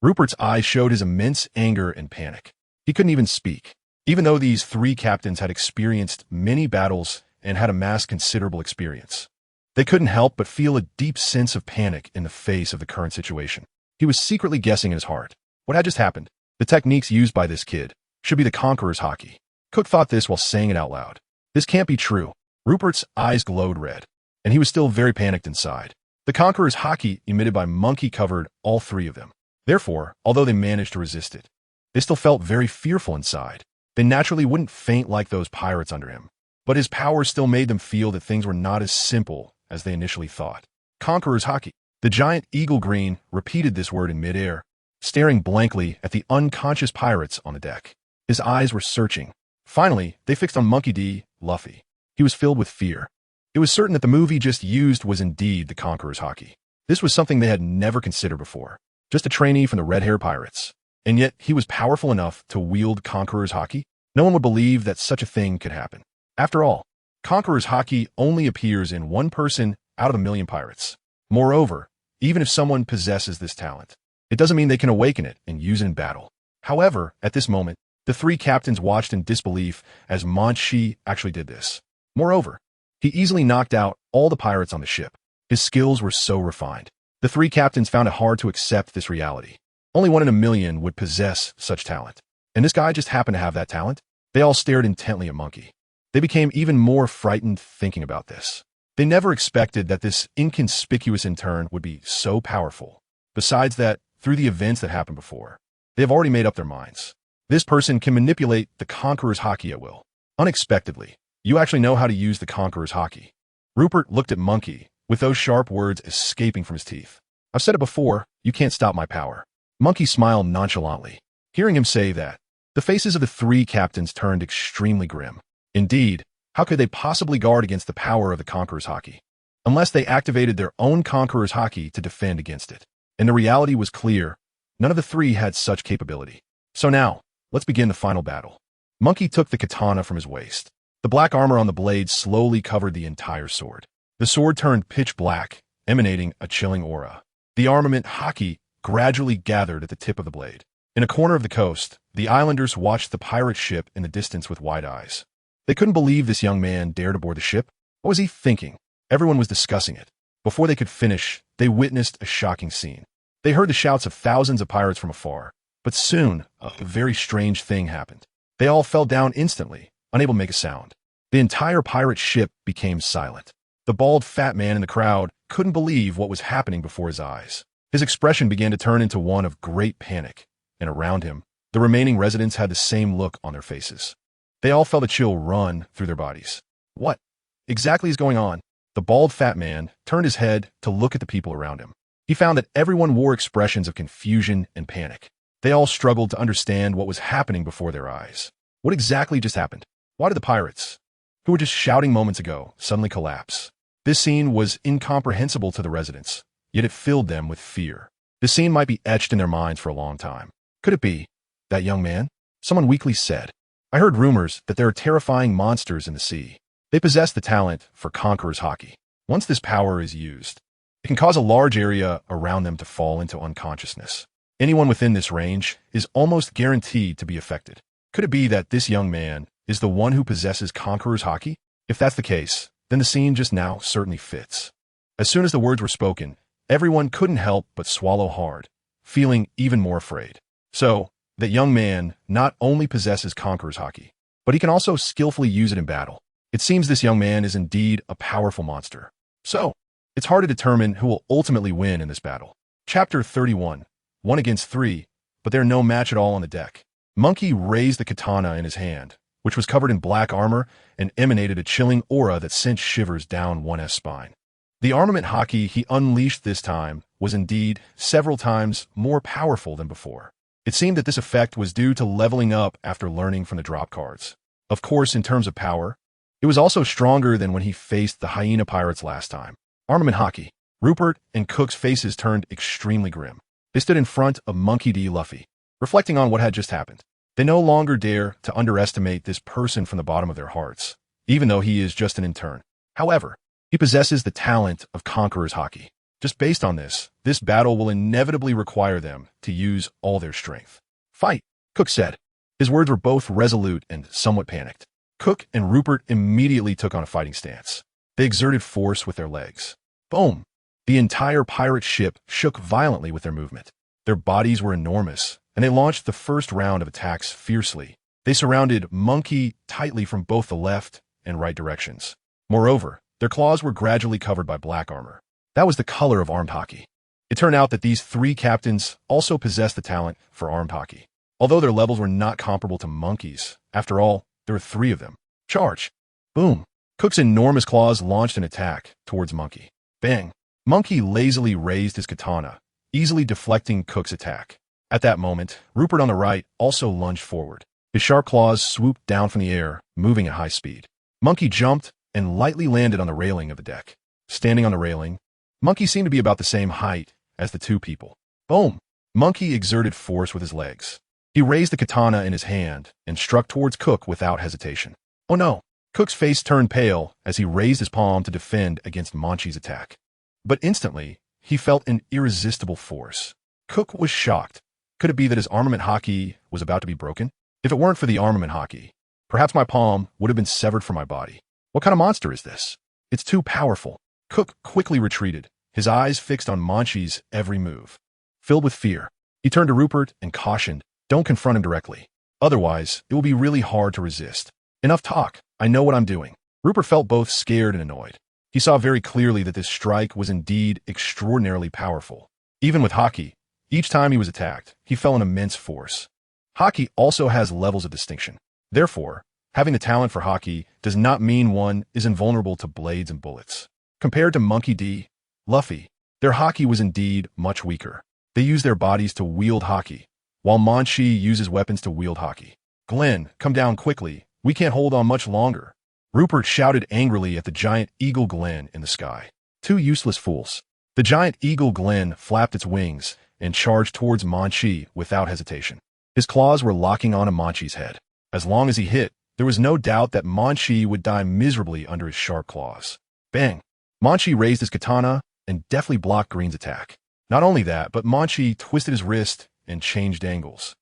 Rupert's eyes showed his immense anger and panic. He couldn't even speak. Even though these 3 captains had experienced many battles and had amassed considerable experience, they couldn't help but feel a deep sense of panic in the face of the current situation. He was secretly guessing in his heart. What had just happened? The techniques used by this kid should be the Conqueror's Haki. Cook thought this while saying it out loud. This can't be true. Rupert's eyes glowed red, and he was still very panicked inside. The Conqueror's Haki emitted by Munchie covered all 3 of them. Therefore, although they managed to resist it, they still felt very fearful inside. They naturally wouldn't faint like those pirates under him, but his power still made them feel that things were not as simple as they initially thought. Conqueror's Haki. The giant eagle green repeated this word in midair, staring blankly at the unconscious pirates on the deck. His eyes were searching. Finally, they fixed on Monkey D. Luffy. He was filled with fear. It was certain that the move he just used was indeed the Conqueror's Haki. This was something they had never considered before. Just a trainee from the red-haired pirates. And yet, he was powerful enough to wield Conqueror's Haki? No one would believe that such a thing could happen. After all, Conqueror's Haki only appears in 1 person out of a million pirates. Moreover, even if someone possesses this talent, it doesn't mean they can awaken it and use it in battle. However, at this moment, the 3 captains watched in disbelief as Munchie actually did this. Moreover, he easily knocked out all the pirates on the ship. His skills were so refined. The 3 captains found it hard to accept this reality. Only 1 in a million would possess such talent. And this guy just happened to have that talent? They all stared intently at Munchie. They became even more frightened thinking about this. They never expected that this inconspicuous intern would be so powerful. Besides that, through the events that happened before, they have already made up their minds. This person can manipulate the Conqueror's Haki at will. Unexpectedly, you actually know how to use the Conqueror's Haki. Rupert looked at Munchie, with those sharp words escaping from his teeth. I've said it before, you can't stop my power. Munchie smiled nonchalantly. Hearing him say that, the faces of the 3 captains turned extremely grim. Indeed, how could they possibly guard against the power of the Conqueror's Haki? Unless they activated their own Conqueror's Haki to defend against it. And the reality was clear. None of the 3 had such capability. So now, let's begin the final battle. Munchie took the katana from his waist. The black armor on the blade slowly covered the entire sword. The sword turned pitch black, emanating a chilling aura. The armament Haki gradually gathered at the tip of the blade. In a corner of the coast, the islanders watched the pirate ship in the distance with wide eyes. They couldn't believe this young man dared aboard the ship. What was he thinking? Everyone was discussing it. Before they could finish, they witnessed a shocking scene. They heard the shouts of thousands of pirates from afar. But soon, a very strange thing happened. They all fell down instantly, unable to make a sound. The entire pirate ship became silent. The bald fat man in the crowd couldn't believe what was happening before his eyes. His expression began to turn into one of great panic, and around him, the remaining residents had the same look on their faces. They all felt a chill run through their bodies. What exactly is going on? The bald fat man turned his head to look at the people around him. He found that everyone wore expressions of confusion and panic. They all struggled to understand what was happening before their eyes. What exactly just happened? Why did the pirates, who were just shouting moments ago, suddenly collapse? This scene was incomprehensible to the residents, yet it filled them with fear. The scene might be etched in their minds for a long time. Could it be that young man? Someone weakly said. I heard rumors that there are terrifying monsters in the sea. They possess the talent for Conqueror's Haki. Once this power is used, it can cause a large area around them to fall into unconsciousness. Anyone within this range is almost guaranteed to be affected. Could it be that this young man is the one who possesses Conqueror's Haki? If that's the case, then the scene just now certainly fits. As soon as the words were spoken, everyone couldn't help but swallow hard, feeling even more afraid. So, that young man not only possesses Conqueror's Haki, but he can also skillfully use it in battle. It seems this young man is indeed a powerful monster. So, it's hard to determine who will ultimately win in this battle. Chapter 31. 1 against 3, but they're no match at all on the deck. Munchie raised the katana in his hand, which was covered in black armor and emanated a chilling aura that sent shivers down one's spine. The armament Haki he unleashed this time was indeed several times more powerful than before. It seemed that this effect was due to leveling up after learning from the drop cards. Of course, in terms of power, it was also stronger than when he faced the hyena pirates last time. Armament Haki. Rupert and Cook's faces turned extremely grim. They stood in front of Monkey D. Luffy, reflecting on what had just happened. They no longer dare to underestimate this person from the bottom of their hearts, even though he is just an intern. However, he possesses the talent of Conqueror's Haki. Just based on this battle will inevitably require them to use all their strength. Fight, Cook said. His words were both resolute and somewhat panicked. Cook and Rupert immediately took on a fighting stance. They exerted force with their legs. Boom! The entire pirate ship shook violently with their movement. Their bodies were enormous, and they launched the first round of attacks fiercely. They surrounded Monkey tightly from both the left and right directions. Moreover, their claws were gradually covered by black armor. That was the color of armed Haki. It turned out that these three captains also possessed the talent for armed Haki. Although their levels were not comparable to Monkey's, after all, there were three of them. Charge! Boom! Cook's enormous claws launched an attack towards Monkey. Bang! Monkey lazily raised his katana, easily deflecting Cook's attack. At that moment, Rupert on the right also lunged forward. His sharp claws swooped down from the air, moving at high speed. Monkey jumped and lightly landed on the railing of the deck. Standing on the railing, Monkey seemed to be about the same height as the two people. Boom! Monkey exerted force with his legs. He raised the katana in his hand and struck towards Cook without hesitation. Oh no! Cook's face turned pale as he raised his palm to defend against Munchie's attack. But instantly, he felt an irresistible force. Cook was shocked. Could it be that his armament Haki was about to be broken? If it weren't for the armament Haki, perhaps my palm would have been severed from my body. What kind of monster is this? It's too powerful. Cook quickly retreated, his eyes fixed on Munchie's every move. Filled with fear, he turned to Rupert and cautioned, "Don't confront him directly. Otherwise, it will be really hard to resist. Enough talk. I know what I'm doing." Rupert felt both scared and annoyed. He saw very clearly that this strike was indeed extraordinarily powerful. Even with Haki, each time he was attacked, he felt an immense force. Haki also has levels of distinction. Therefore, having the talent for Haki does not mean one is invulnerable to blades and bullets. Compared to Monkey D. Luffy, their Haki was indeed much weaker. They use their bodies to wield Haki, while Munchie uses weapons to wield Haki. "Glenn, come down quickly. We can't hold on much longer." Rupert shouted angrily at the giant eagle Glenn in the sky. Two useless fools. The giant eagle Glenn flapped its wings and charged towards Munchie without hesitation. His claws were locking onto Munchie's head. As long as he hit, there was no doubt that Munchie would die miserably under his sharp claws. Bang! Munchie raised his katana and deftly blocked Green's attack. Not only that, but Munchie twisted his wrist and changed angles.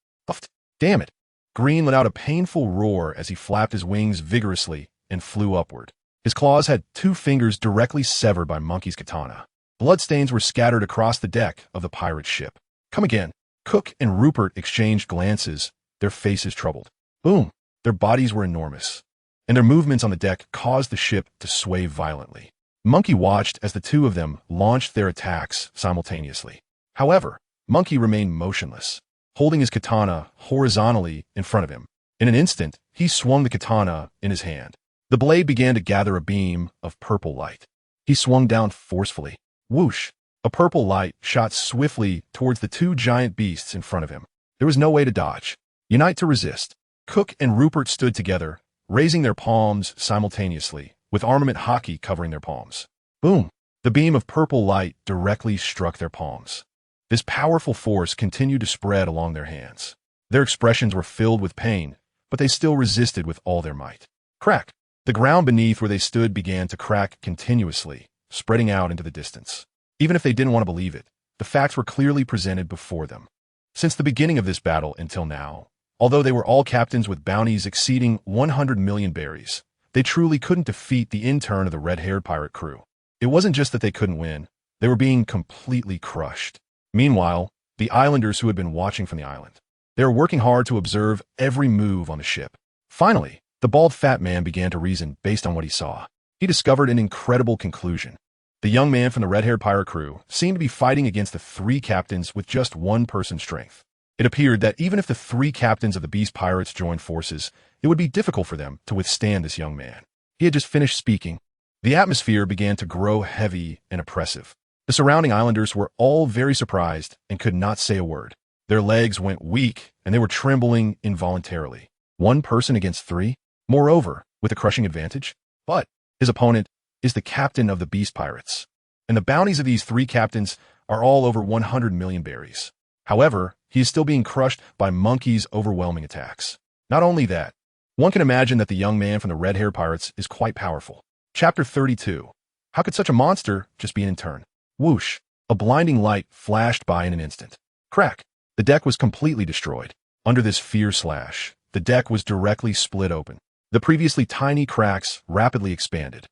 Damn it! Green let out a painful roar as he flapped his wings vigorously and flew upward. His claws had two fingers directly severed by Monkey's katana. Bloodstains were scattered across the deck of the pirate ship. "Come again." Cook and Rupert exchanged glances, their faces troubled. Boom! Their bodies were enormous, and their movements on the deck caused the ship to sway violently. Monkey watched as the two of them launched their attacks simultaneously. However, Monkey remained motionless, holding his katana horizontally in front of him. In an instant, he swung the katana in his hand. The blade began to gather a beam of purple light. He swung down forcefully. Whoosh! A purple light shot swiftly towards the two giant beasts in front of him. There was no way to dodge. Unite to resist. Cook and Rupert stood together, raising their palms simultaneously, with armament Haki covering their palms. Boom! The beam of purple light directly struck their palms. This powerful force continued to spread along their hands. Their expressions were filled with pain, but they still resisted with all their might. Crack! The ground beneath where they stood began to crack continuously, spreading out into the distance. Even if they didn't want to believe it, the facts were clearly presented before them. Since the beginning of this battle until now, although they were all captains with bounties exceeding 100 million berries, they truly couldn't defeat the intern of the red-haired pirate crew. It wasn't just that they couldn't win, they were being completely crushed. Meanwhile, the islanders who had been watching from the island, they were working hard to observe every move on the ship. Finally, the bald fat man began to reason based on what he saw. He discovered an incredible conclusion. The young man from the red-haired pirate crew seemed to be fighting against the three captains with just one person's strength. It appeared that even if the three captains of the Beast Pirates joined forces, it would be difficult for them to withstand this young man. He had just finished speaking. The atmosphere began to grow heavy and oppressive. The surrounding islanders were all very surprised and could not say a word. Their legs went weak, and they were trembling involuntarily. One person against three? Moreover, with a crushing advantage? But his opponent is the captain of the Beast Pirates, and the bounties of these three captains are all over 100 million berries. However, he is still being crushed by Monkey's overwhelming attacks. Not only that, one can imagine that the young man from the Red-Haired Pirates is quite powerful. Chapter 32. How could such a monster just be an intern? Whoosh! A blinding light flashed by in an instant. Crack! The deck was completely destroyed. Under this fierce slash, the deck was directly split open. The previously tiny cracks rapidly expanded.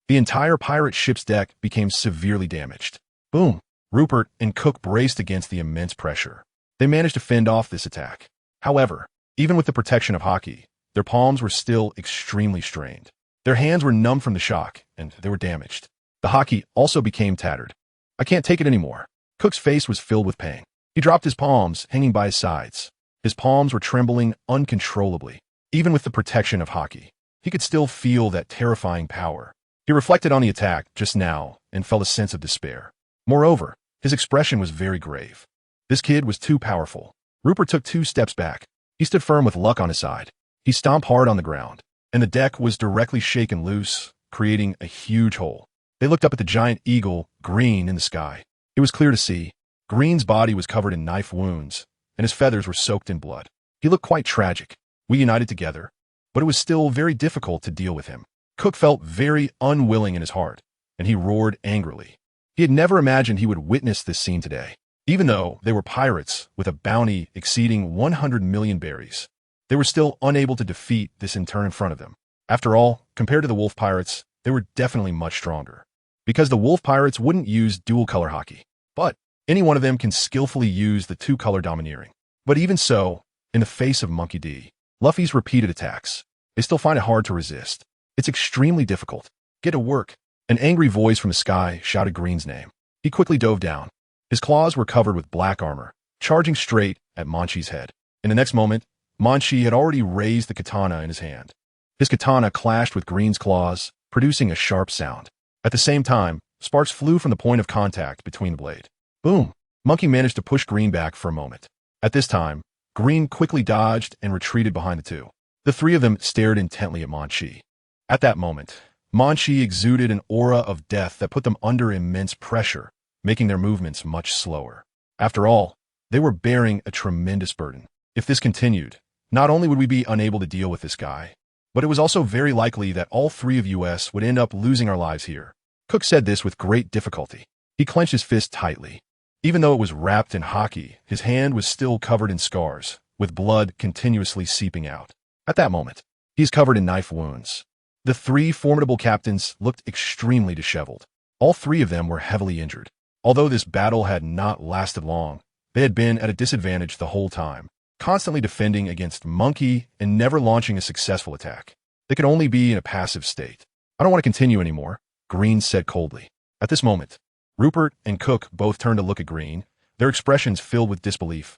The entire pirate ship's deck became severely damaged. Boom! Rupert and Cook braced against the immense pressure. They managed to fend off this attack. However, even with the protection of Haki, their palms were still extremely strained. Their hands were numb from the shock, and they were damaged. The Haki also became tattered. I can't take it anymore. Cook's face was filled with pain. He dropped his palms, hanging by his sides. His palms were trembling uncontrollably. Even with the protection of Haki, he could still feel that terrifying power. He reflected on the attack just now and felt a sense of despair. Moreover, his expression was very grave. This kid was too powerful. Rupert took 2 steps back. He stood firm with luck on his side. He stomped hard on the ground, and the deck was directly shaken loose, creating a huge hole. They looked up at the giant eagle, Green, in the sky. It was clear to see. Green's body was covered in knife wounds, and his feathers were soaked in blood. He looked quite tragic. We united together, but it was still very difficult to deal with him. Cook felt very unwilling in his heart, and he roared angrily. He had never imagined he would witness this scene today. Even though they were pirates with a bounty exceeding 100 million berries, they were still unable to defeat this intern in front of them. After all, compared to the wolf pirates, they were definitely much stronger. Because the wolf pirates wouldn't use dual-color Haki, but any one of them can skillfully use the 2-color domineering. But even so, in the face of Monkey D, Luffy's repeated attacks, they still find it hard to resist. It's extremely difficult. Get to work. An angry voice from the sky shouted Green's name. He quickly dove down. His claws were covered with black armor, charging straight at Munchie's head. In the next moment, Munchie had already raised the katana in his hand. His katana clashed with Green's claws, producing a sharp sound. At the same time, sparks flew from the point of contact between the blade. Boom! Monkey managed to push Green back for a moment. At this time, Green quickly dodged and retreated behind the two. The three of them stared intently at Munchie. At that moment, Munchie exuded an aura of death that put them under immense pressure, making their movements much slower. After all, they were bearing a tremendous burden. If this continued, not only would we be unable to deal with this guy, but it was also very likely that all 3 of us would end up losing our lives here. Cook said this with great difficulty. He clenched his fist tightly. Even though it was wrapped in Haki, his hand was still covered in scars, with blood continuously seeping out. At that moment, he's covered in knife wounds. The 3 formidable captains looked extremely disheveled. All 3 of them were heavily injured. Although this battle had not lasted long, they had been at a disadvantage the whole time, constantly defending against Monkey and never launching a successful attack. They could only be in a passive state. I don't want to continue anymore, Green said coldly. At this moment, Rupert and Cook both turned to look at Green, their expressions filled with disbelief.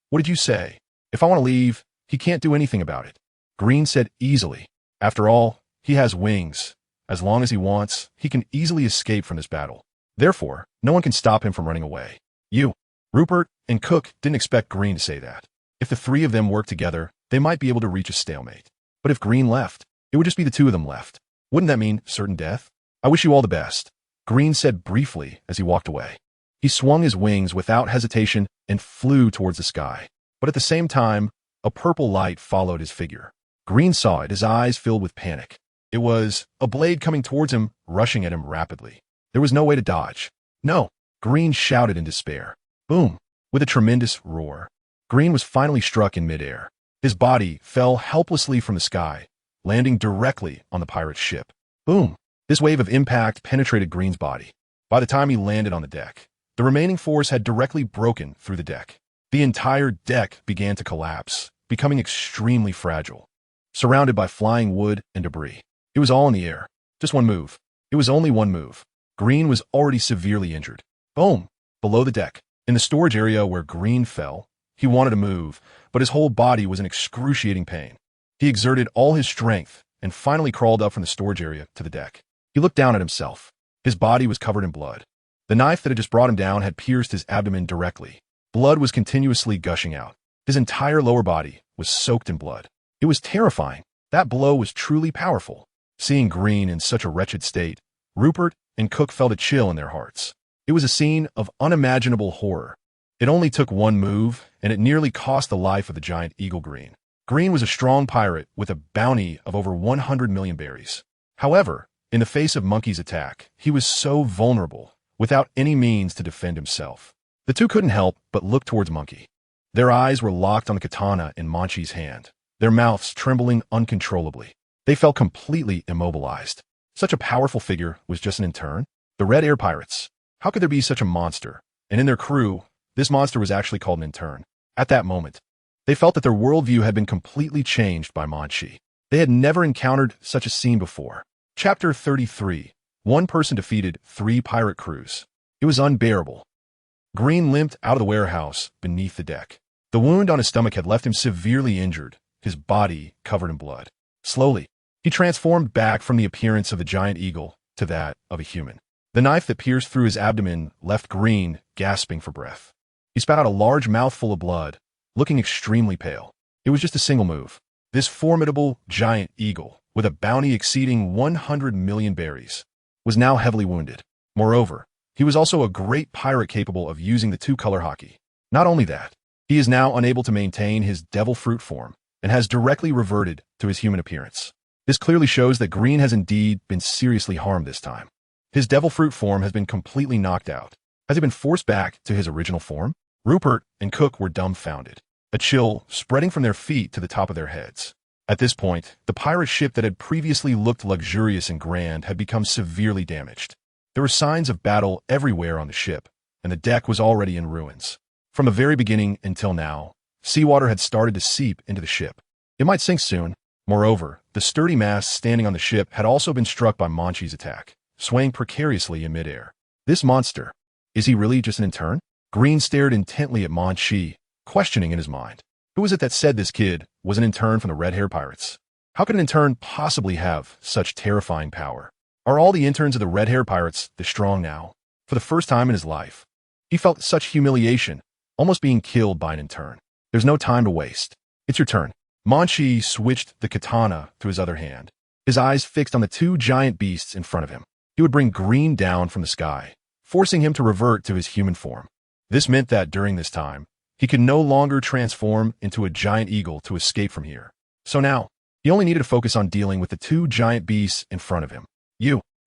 What did you say? If I want to leave, he can't do anything about it. Green said easily. After all, he has wings. As long as he wants, he can easily escape from this battle. Therefore, no one can stop him from running away. You, Rupert, and Cook didn't expect Green to say that. If the 3 of them worked together, they might be able to reach a stalemate. But if Green left, it would just be the 2 of them left. Wouldn't that mean certain death? I wish you all the best, Green said briefly as he walked away. He swung his wings without hesitation and flew towards the sky. But at the same time, a purple light followed his figure. Green saw it, his eyes filled with panic. It was a blade coming towards him, rushing at him rapidly. There was no way to dodge. No, Green shouted in despair. Boom! With a tremendous roar, Green was finally struck in midair. His body fell helplessly from the sky, landing directly on the pirate's ship. Boom! This wave of impact penetrated Green's body. By the time he landed on the deck, the remaining force had directly broken through the deck. The entire deck began to collapse, becoming extremely fragile, surrounded by flying wood and debris. It was all in the air. Just one move. It was only one move. Green was already severely injured. Boom! Below the deck, in the storage area where Green fell, He wanted to move, but his whole body was in excruciating pain. He exerted all his strength and finally crawled up from the storage area to the deck. He looked down at himself. His body was covered in blood. The knife that had just brought him down had pierced his abdomen directly. Blood was continuously gushing out. His entire lower body was soaked in blood. It was terrifying. That blow was truly powerful. Seeing Green in such a wretched state, Rupert and Cook felt a chill in their hearts. It was a scene of unimaginable horror. It only took one move, and it nearly cost the life of the giant eagle Green. Green was a strong pirate with a bounty of over 100 million berries. However, in the face of Monkey's attack, he was so vulnerable, without any means to defend himself. The two couldn't help but look towards Monkey. Their eyes were locked on the katana in Munchie's hand, their mouths trembling uncontrollably. They felt completely immobilized. Such a powerful figure was just an intern? The Red-Haired pirates. How could there be such a monster? And in their crew, this monster was actually called an intern. At that moment, they felt that their worldview had been completely changed by Munchie. They had never encountered such a scene before. Chapter 33. One person defeated 3 pirate crews. It was unbearable. Green limped out of the warehouse beneath the deck. The wound on his stomach had left him severely injured, his body covered in blood. Slowly, he transformed back from the appearance of the giant eagle to that of a human. The knife that pierced through his abdomen left Green gasping for breath. He spat out a large mouthful of blood, looking extremely pale. It was just a single move. This formidable giant eagle, with a bounty exceeding 100 million berries, was now heavily wounded. Moreover, he was also a great pirate capable of using the 2-color Haki. Not only that, he is now unable to maintain his devil fruit form and has directly reverted to his human appearance. This clearly shows that Green has indeed been seriously harmed this time. His devil fruit form has been completely knocked out. Has he been forced back to his original form? Rupert and Cook were dumbfounded, a chill spreading from their feet to the top of their heads. At this point, the pirate ship that had previously looked luxurious and grand had become severely damaged. There were signs of battle everywhere on the ship, and the deck was already in ruins. From the very beginning until now, seawater had started to seep into the ship. It might sink soon. Moreover, the sturdy masts standing on the ship had also been struck by Munchie's attack, swaying precariously in midair. This monster, is he really just an intern? Green stared intently at Munchie, questioning in his mind. Who was it that said this kid was an intern from the Red-Haired pirates? How could an intern possibly have such terrifying power? Are all the interns of the Red-Haired pirates this strong now? For the first time in his life, he felt such humiliation, almost being killed by an intern. There's no time to waste. It's your turn. Munchie switched the katana to his other hand, his eyes fixed on the 2 giant beasts in front of him. He would bring Green down from the sky, forcing him to revert to his human form. This meant that during this time, he could no longer transform into a giant eagle to escape from here. So now, he only needed to focus on dealing with the 2 giant beasts in front of him.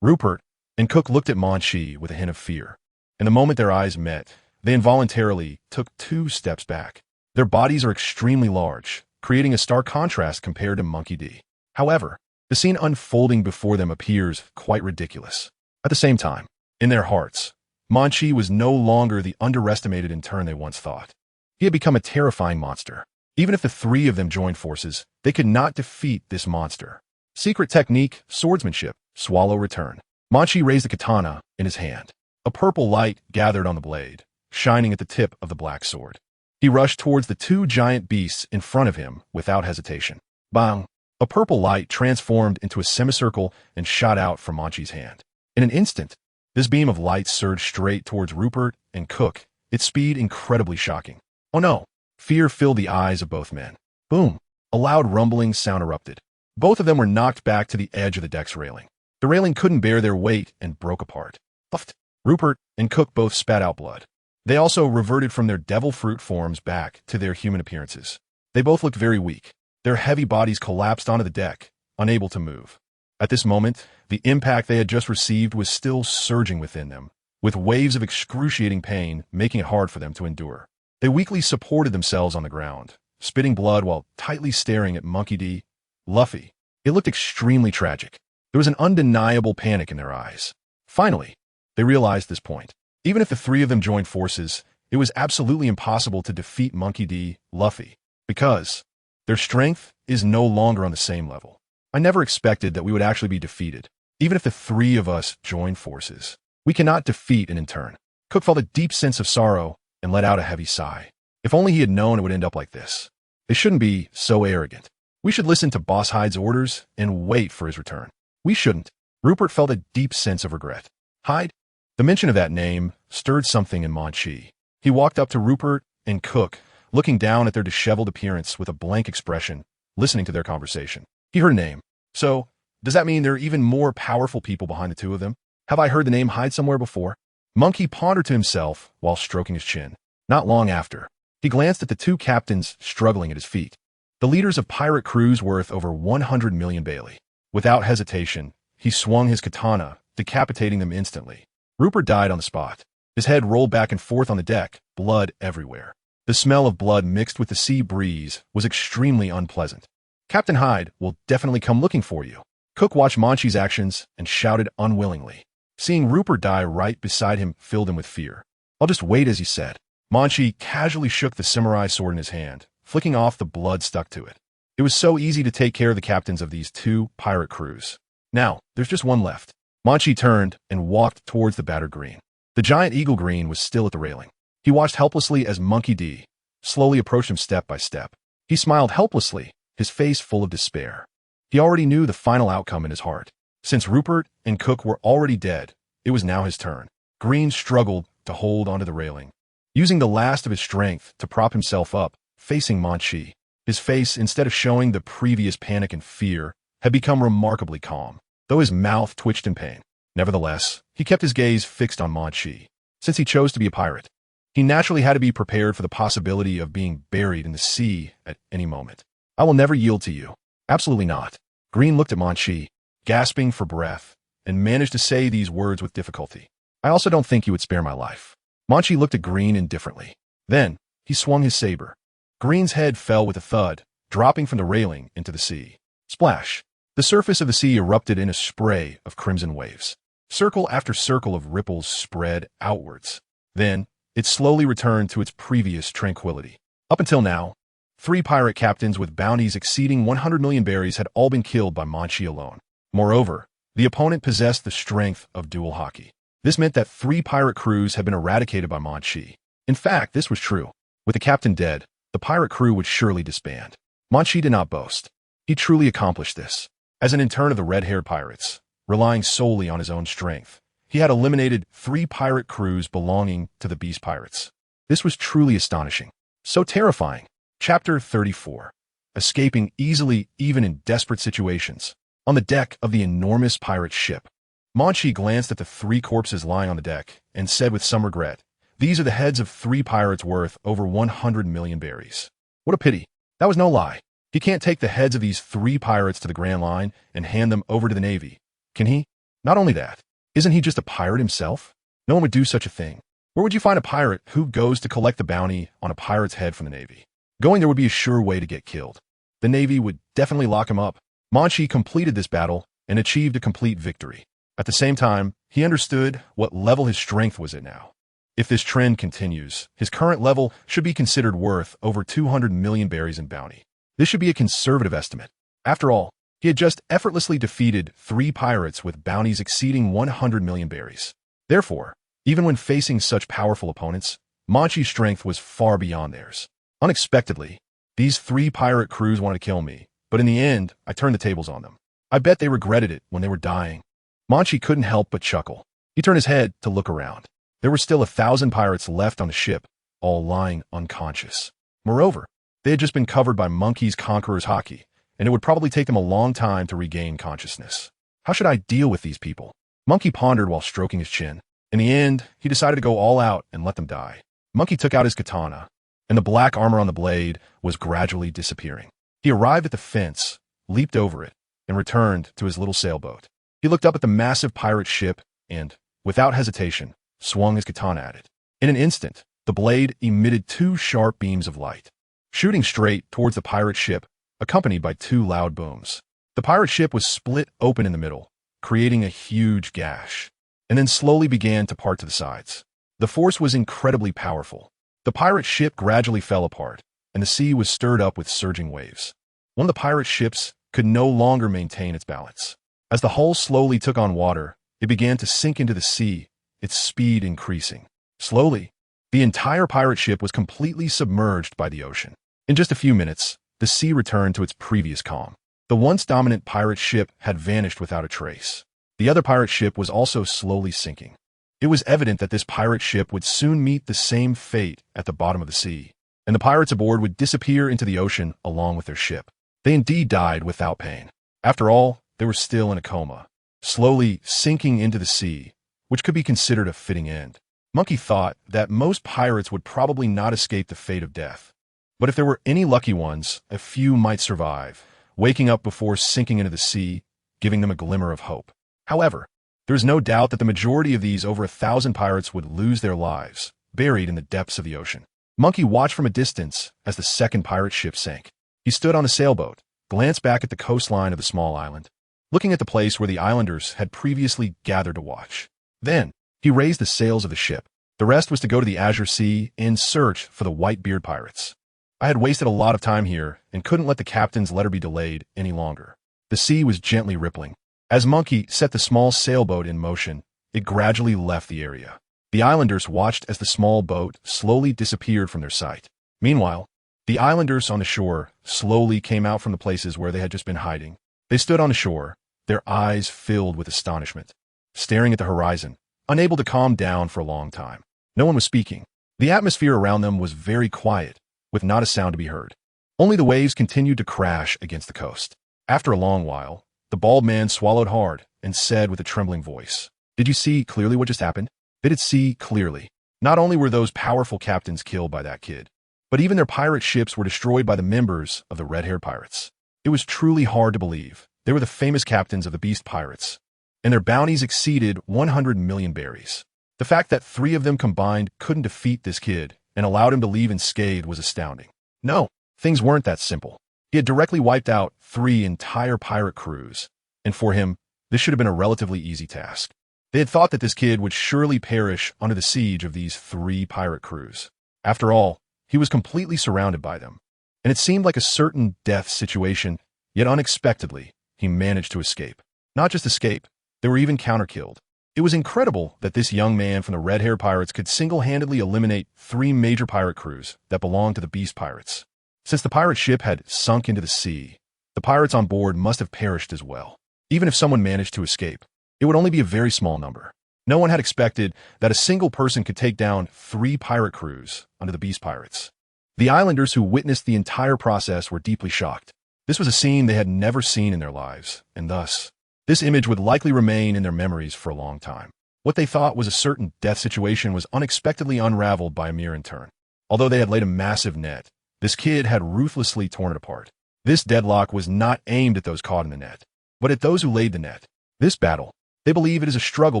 Rupert and Cook looked at Munchie with a hint of fear, and the moment their eyes met, they involuntarily took 2 steps back. Their bodies are extremely large, creating a stark contrast compared to Monkey D. However, the scene unfolding before them appears quite ridiculous. At the same time, in their hearts, Munchie was no longer the underestimated intern they once thought. He had become a terrifying monster. Even if the 3 of them joined forces, they could not defeat this monster. Secret technique, swordsmanship, swallow return. Munchie raised the katana in his hand. A purple light gathered on the blade, shining at the tip of the black sword. He rushed towards the 2 giant beasts in front of him without hesitation. Bang! A purple light transformed into a semicircle and shot out from Munchie's hand. In an instant, this beam of light surged straight towards Rupert and Cook, its speed incredibly shocking. Oh no! Fear filled the eyes of both men. Boom! A loud rumbling sound erupted. Both of them were knocked back to the edge of the deck's railing. The railing couldn't bear their weight and broke apart. Puffed! Rupert and Cook both spat out blood. They also reverted from their devil fruit forms back to their human appearances. They both looked very weak. Their heavy bodies collapsed onto the deck, unable to move. At this moment, the impact they had just received was still surging within them, with waves of excruciating pain making it hard for them to endure. They weakly supported themselves on the ground, spitting blood while tightly staring at Monkey D. Luffy. It looked extremely tragic. There was an undeniable panic in their eyes. Finally, they realized this point. Even if the 3 of them joined forces, it was absolutely impossible to defeat Monkey D. Luffy, because their strength is no longer on the same level. I never expected that we would actually be defeated. Even if the 3 of us joined forces, we cannot defeat an intern. Cook felt a deep sense of sorrow and let out a heavy sigh. If only he had known it would end up like this. They shouldn't be so arrogant. We should listen to Boss Hyde's orders and wait for his return. We shouldn't. Rupert felt a deep sense of regret. Hyde? The mention of that name stirred something in Munchie. He walked up to Rupert and Cook, looking down at their disheveled appearance with a blank expression, listening to their conversation. He heard a name. So, does that mean there are even more powerful people behind the two of them? Have I heard the name Hyde somewhere before? Monkey pondered to himself while stroking his chin. Not long after, he glanced at the two captains struggling at his feet. The leaders of pirate crews worth over 100 million Bailey. Without hesitation, he swung his katana, decapitating them instantly. Rupert died on the spot. His head rolled back and forth on the deck, blood everywhere. The smell of blood mixed with the sea breeze was extremely unpleasant. Captain Hyde will definitely come looking for you. Cook watched Munchie's actions and shouted unwillingly. Seeing Rupert die right beside him filled him with fear. I'll just wait, as he said. Munchie casually shook the samurai sword in his hand, flicking off the blood stuck to it. It was so easy to take care of the captains of these two pirate crews. Now, there's just one left. Munchie turned and walked towards the battered green. The giant eagle green was still at the railing. He watched helplessly as Monkey D slowly approached him step by step. He smiled helplessly, his face full of despair. He already knew the final outcome in his heart. Since Rupert and Cook were already dead, it was now his turn. Green struggled to hold onto the railing, using the last of his strength to prop himself up, facing Munchie. His face, instead of showing the previous panic and fear, had become remarkably calm, though his mouth twitched in pain. Nevertheless, he kept his gaze fixed on Munchie. Since he chose to be a pirate, he naturally had to be prepared for the possibility of being buried in the sea at any moment. I will never yield to you. Absolutely not. Green looked at Munchie, gasping for breath, and managed to say these words with difficulty. I also don't think you would spare my life. Munchie looked at Green indifferently. Then, he swung his saber. Green's head fell with a thud, dropping from the railing into the sea. Splash! The surface of the sea erupted in a spray of crimson waves. Circle after circle of ripples spread outwards. Then, it slowly returned to its previous tranquility. Up until now, 3 pirate captains with bounties exceeding 100 million berries had all been killed by Munchie alone. Moreover, the opponent possessed the strength of Duel Haki. This meant that 3 pirate crews had been eradicated by Munchie. In fact, this was true. With the captain dead, the pirate crew would surely disband. Munchie did not boast. He truly accomplished this. As an intern of the Red-Haired pirates, relying solely on his own strength, he had eliminated 3 pirate crews belonging to the Beast Pirates. This was truly astonishing. So terrifying. Chapter 34. Escaping easily even in desperate situations. On the deck of the enormous pirate ship, Munchie glanced at the 3 corpses lying on the deck and said with some regret, "These are the heads of 3 pirates worth over 100 million berries." What a pity. That was no lie. He can't take the heads of these 3 pirates to the Grand Line and hand them over to the Navy. Can he? Not only that, isn't he just a pirate himself? No one would do such a thing. Where would you find a pirate who goes to collect the bounty on a pirate's head from the Navy? Going there would be a sure way to get killed. The Navy would definitely lock him up. Munchie completed this battle and achieved a complete victory. At the same time, he understood what level his strength was at now. If this trend continues, his current level should be considered worth over 200 million berries in bounty. This should be a conservative estimate. After all, he had just effortlessly defeated 3 pirates with bounties exceeding 100 million berries. Therefore, even when facing such powerful opponents, Munchie's strength was far beyond theirs. Unexpectedly, these 3 pirate crews wanted to kill me, but in the end, I turned the tables on them. I bet they regretted it when they were dying. Munchie couldn't help but chuckle. He turned his head to look around. There were still 1,000 pirates left on the ship, all lying unconscious. Moreover, they had just been covered by Monkey's Conqueror's Haki, and it would probably take them a long time to regain consciousness. How should I deal with these people? Monkey pondered while stroking his chin. In the end, he decided to go all out and let them die. Monkey took out his katana, and the black armor on the blade was gradually disappearing. He arrived at the fence, leaped over it, and returned to his little sailboat. He looked up at the massive pirate ship and, without hesitation, swung his katana at it. In an instant, the blade emitted 2 sharp beams of light, shooting straight towards the pirate ship, accompanied by 2 loud booms. The pirate ship was split open in the middle, creating a huge gash, and then slowly began to part to the sides. The force was incredibly powerful. The pirate ship gradually fell apart, and the sea was stirred up with surging waves. One of the pirate ships could no longer maintain its balance. As the hull slowly took on water, it began to sink into the sea, its speed increasing. Slowly, The entire pirate ship was completely submerged by the ocean. In just a few minutes, the sea returned to its previous calm. The once dominant pirate ship had vanished without a trace. The other pirate ship was also slowly sinking. It was evident that this pirate ship would soon meet the same fate at the bottom of the sea, and the pirates aboard would disappear into the ocean along with their ship. They indeed died without pain. After all, they were still in a coma, slowly sinking into the sea, which could be considered a fitting end. Munchie thought that most pirates would probably not escape the fate of death. But if there were any lucky ones, a few might survive, waking up before sinking into the sea, giving them a glimmer of hope. However, there is no doubt that the majority of these over 1,000 pirates would lose their lives, buried in the depths of the ocean. Munchie watched from a distance as the second pirate ship sank. He stood on a sailboat, glanced back at the coastline of the small island, looking at the place where the islanders had previously gathered to watch. Then, he raised the sails of the ship. The rest was to go to the Azure Sea in search for the Whitebeard pirates. I had wasted a lot of time here and couldn't let the captain's letter be delayed any longer. The sea was gently rippling. As Munchie set the small sailboat in motion, it gradually left the area. The islanders watched as the small boat slowly disappeared from their sight. Meanwhile, the islanders on the shore slowly came out from the places where they had just been hiding. They stood on the shore, their eyes filled with astonishment, staring at the horizon, unable to calm down for a long time. No one was speaking. The atmosphere around them was very quiet, with not a sound to be heard. Only the waves continued to crash against the coast. After a long while, the bald man swallowed hard and said with a trembling voice, "Did you see clearly what just happened?" They did see clearly. Not only were those powerful captains killed by that kid, but even their pirate ships were destroyed by the members of the Red-Haired Pirates. It was truly hard to believe. They were the famous captains of the Beast Pirates, and their bounties exceeded 100 million berries. The fact that 3 of them combined couldn't defeat this kid and allowed him to leave unscathed was astounding. No, things weren't that simple. He had directly wiped out 3 entire pirate crews, and for him, this should have been a relatively easy task. They had thought that this kid would surely perish under the siege of these 3 pirate crews. After all, he was completely surrounded by them, and it seemed like a certain death situation, yet unexpectedly, he managed to escape. Not just escape, they were even counter-killed. It was incredible that this young man from the Red-Haired Pirates could single-handedly eliminate 3 major pirate crews that belonged to the Beast Pirates. Since the pirate ship had sunk into the sea, the pirates on board must have perished as well. Even if someone managed to escape, it would only be a very small number. No one had expected that a single person could take down 3 pirate crews under the Beast Pirates. The islanders who witnessed the entire process were deeply shocked. This was a scene they had never seen in their lives, and thus, this image would likely remain in their memories for a long time. What they thought was a certain death situation was unexpectedly unraveled by a mere intern. Although they had laid a massive net, this kid had ruthlessly torn it apart. This deadlock was not aimed at those caught in the net, but at those who laid the net. This battle, they believe it is a struggle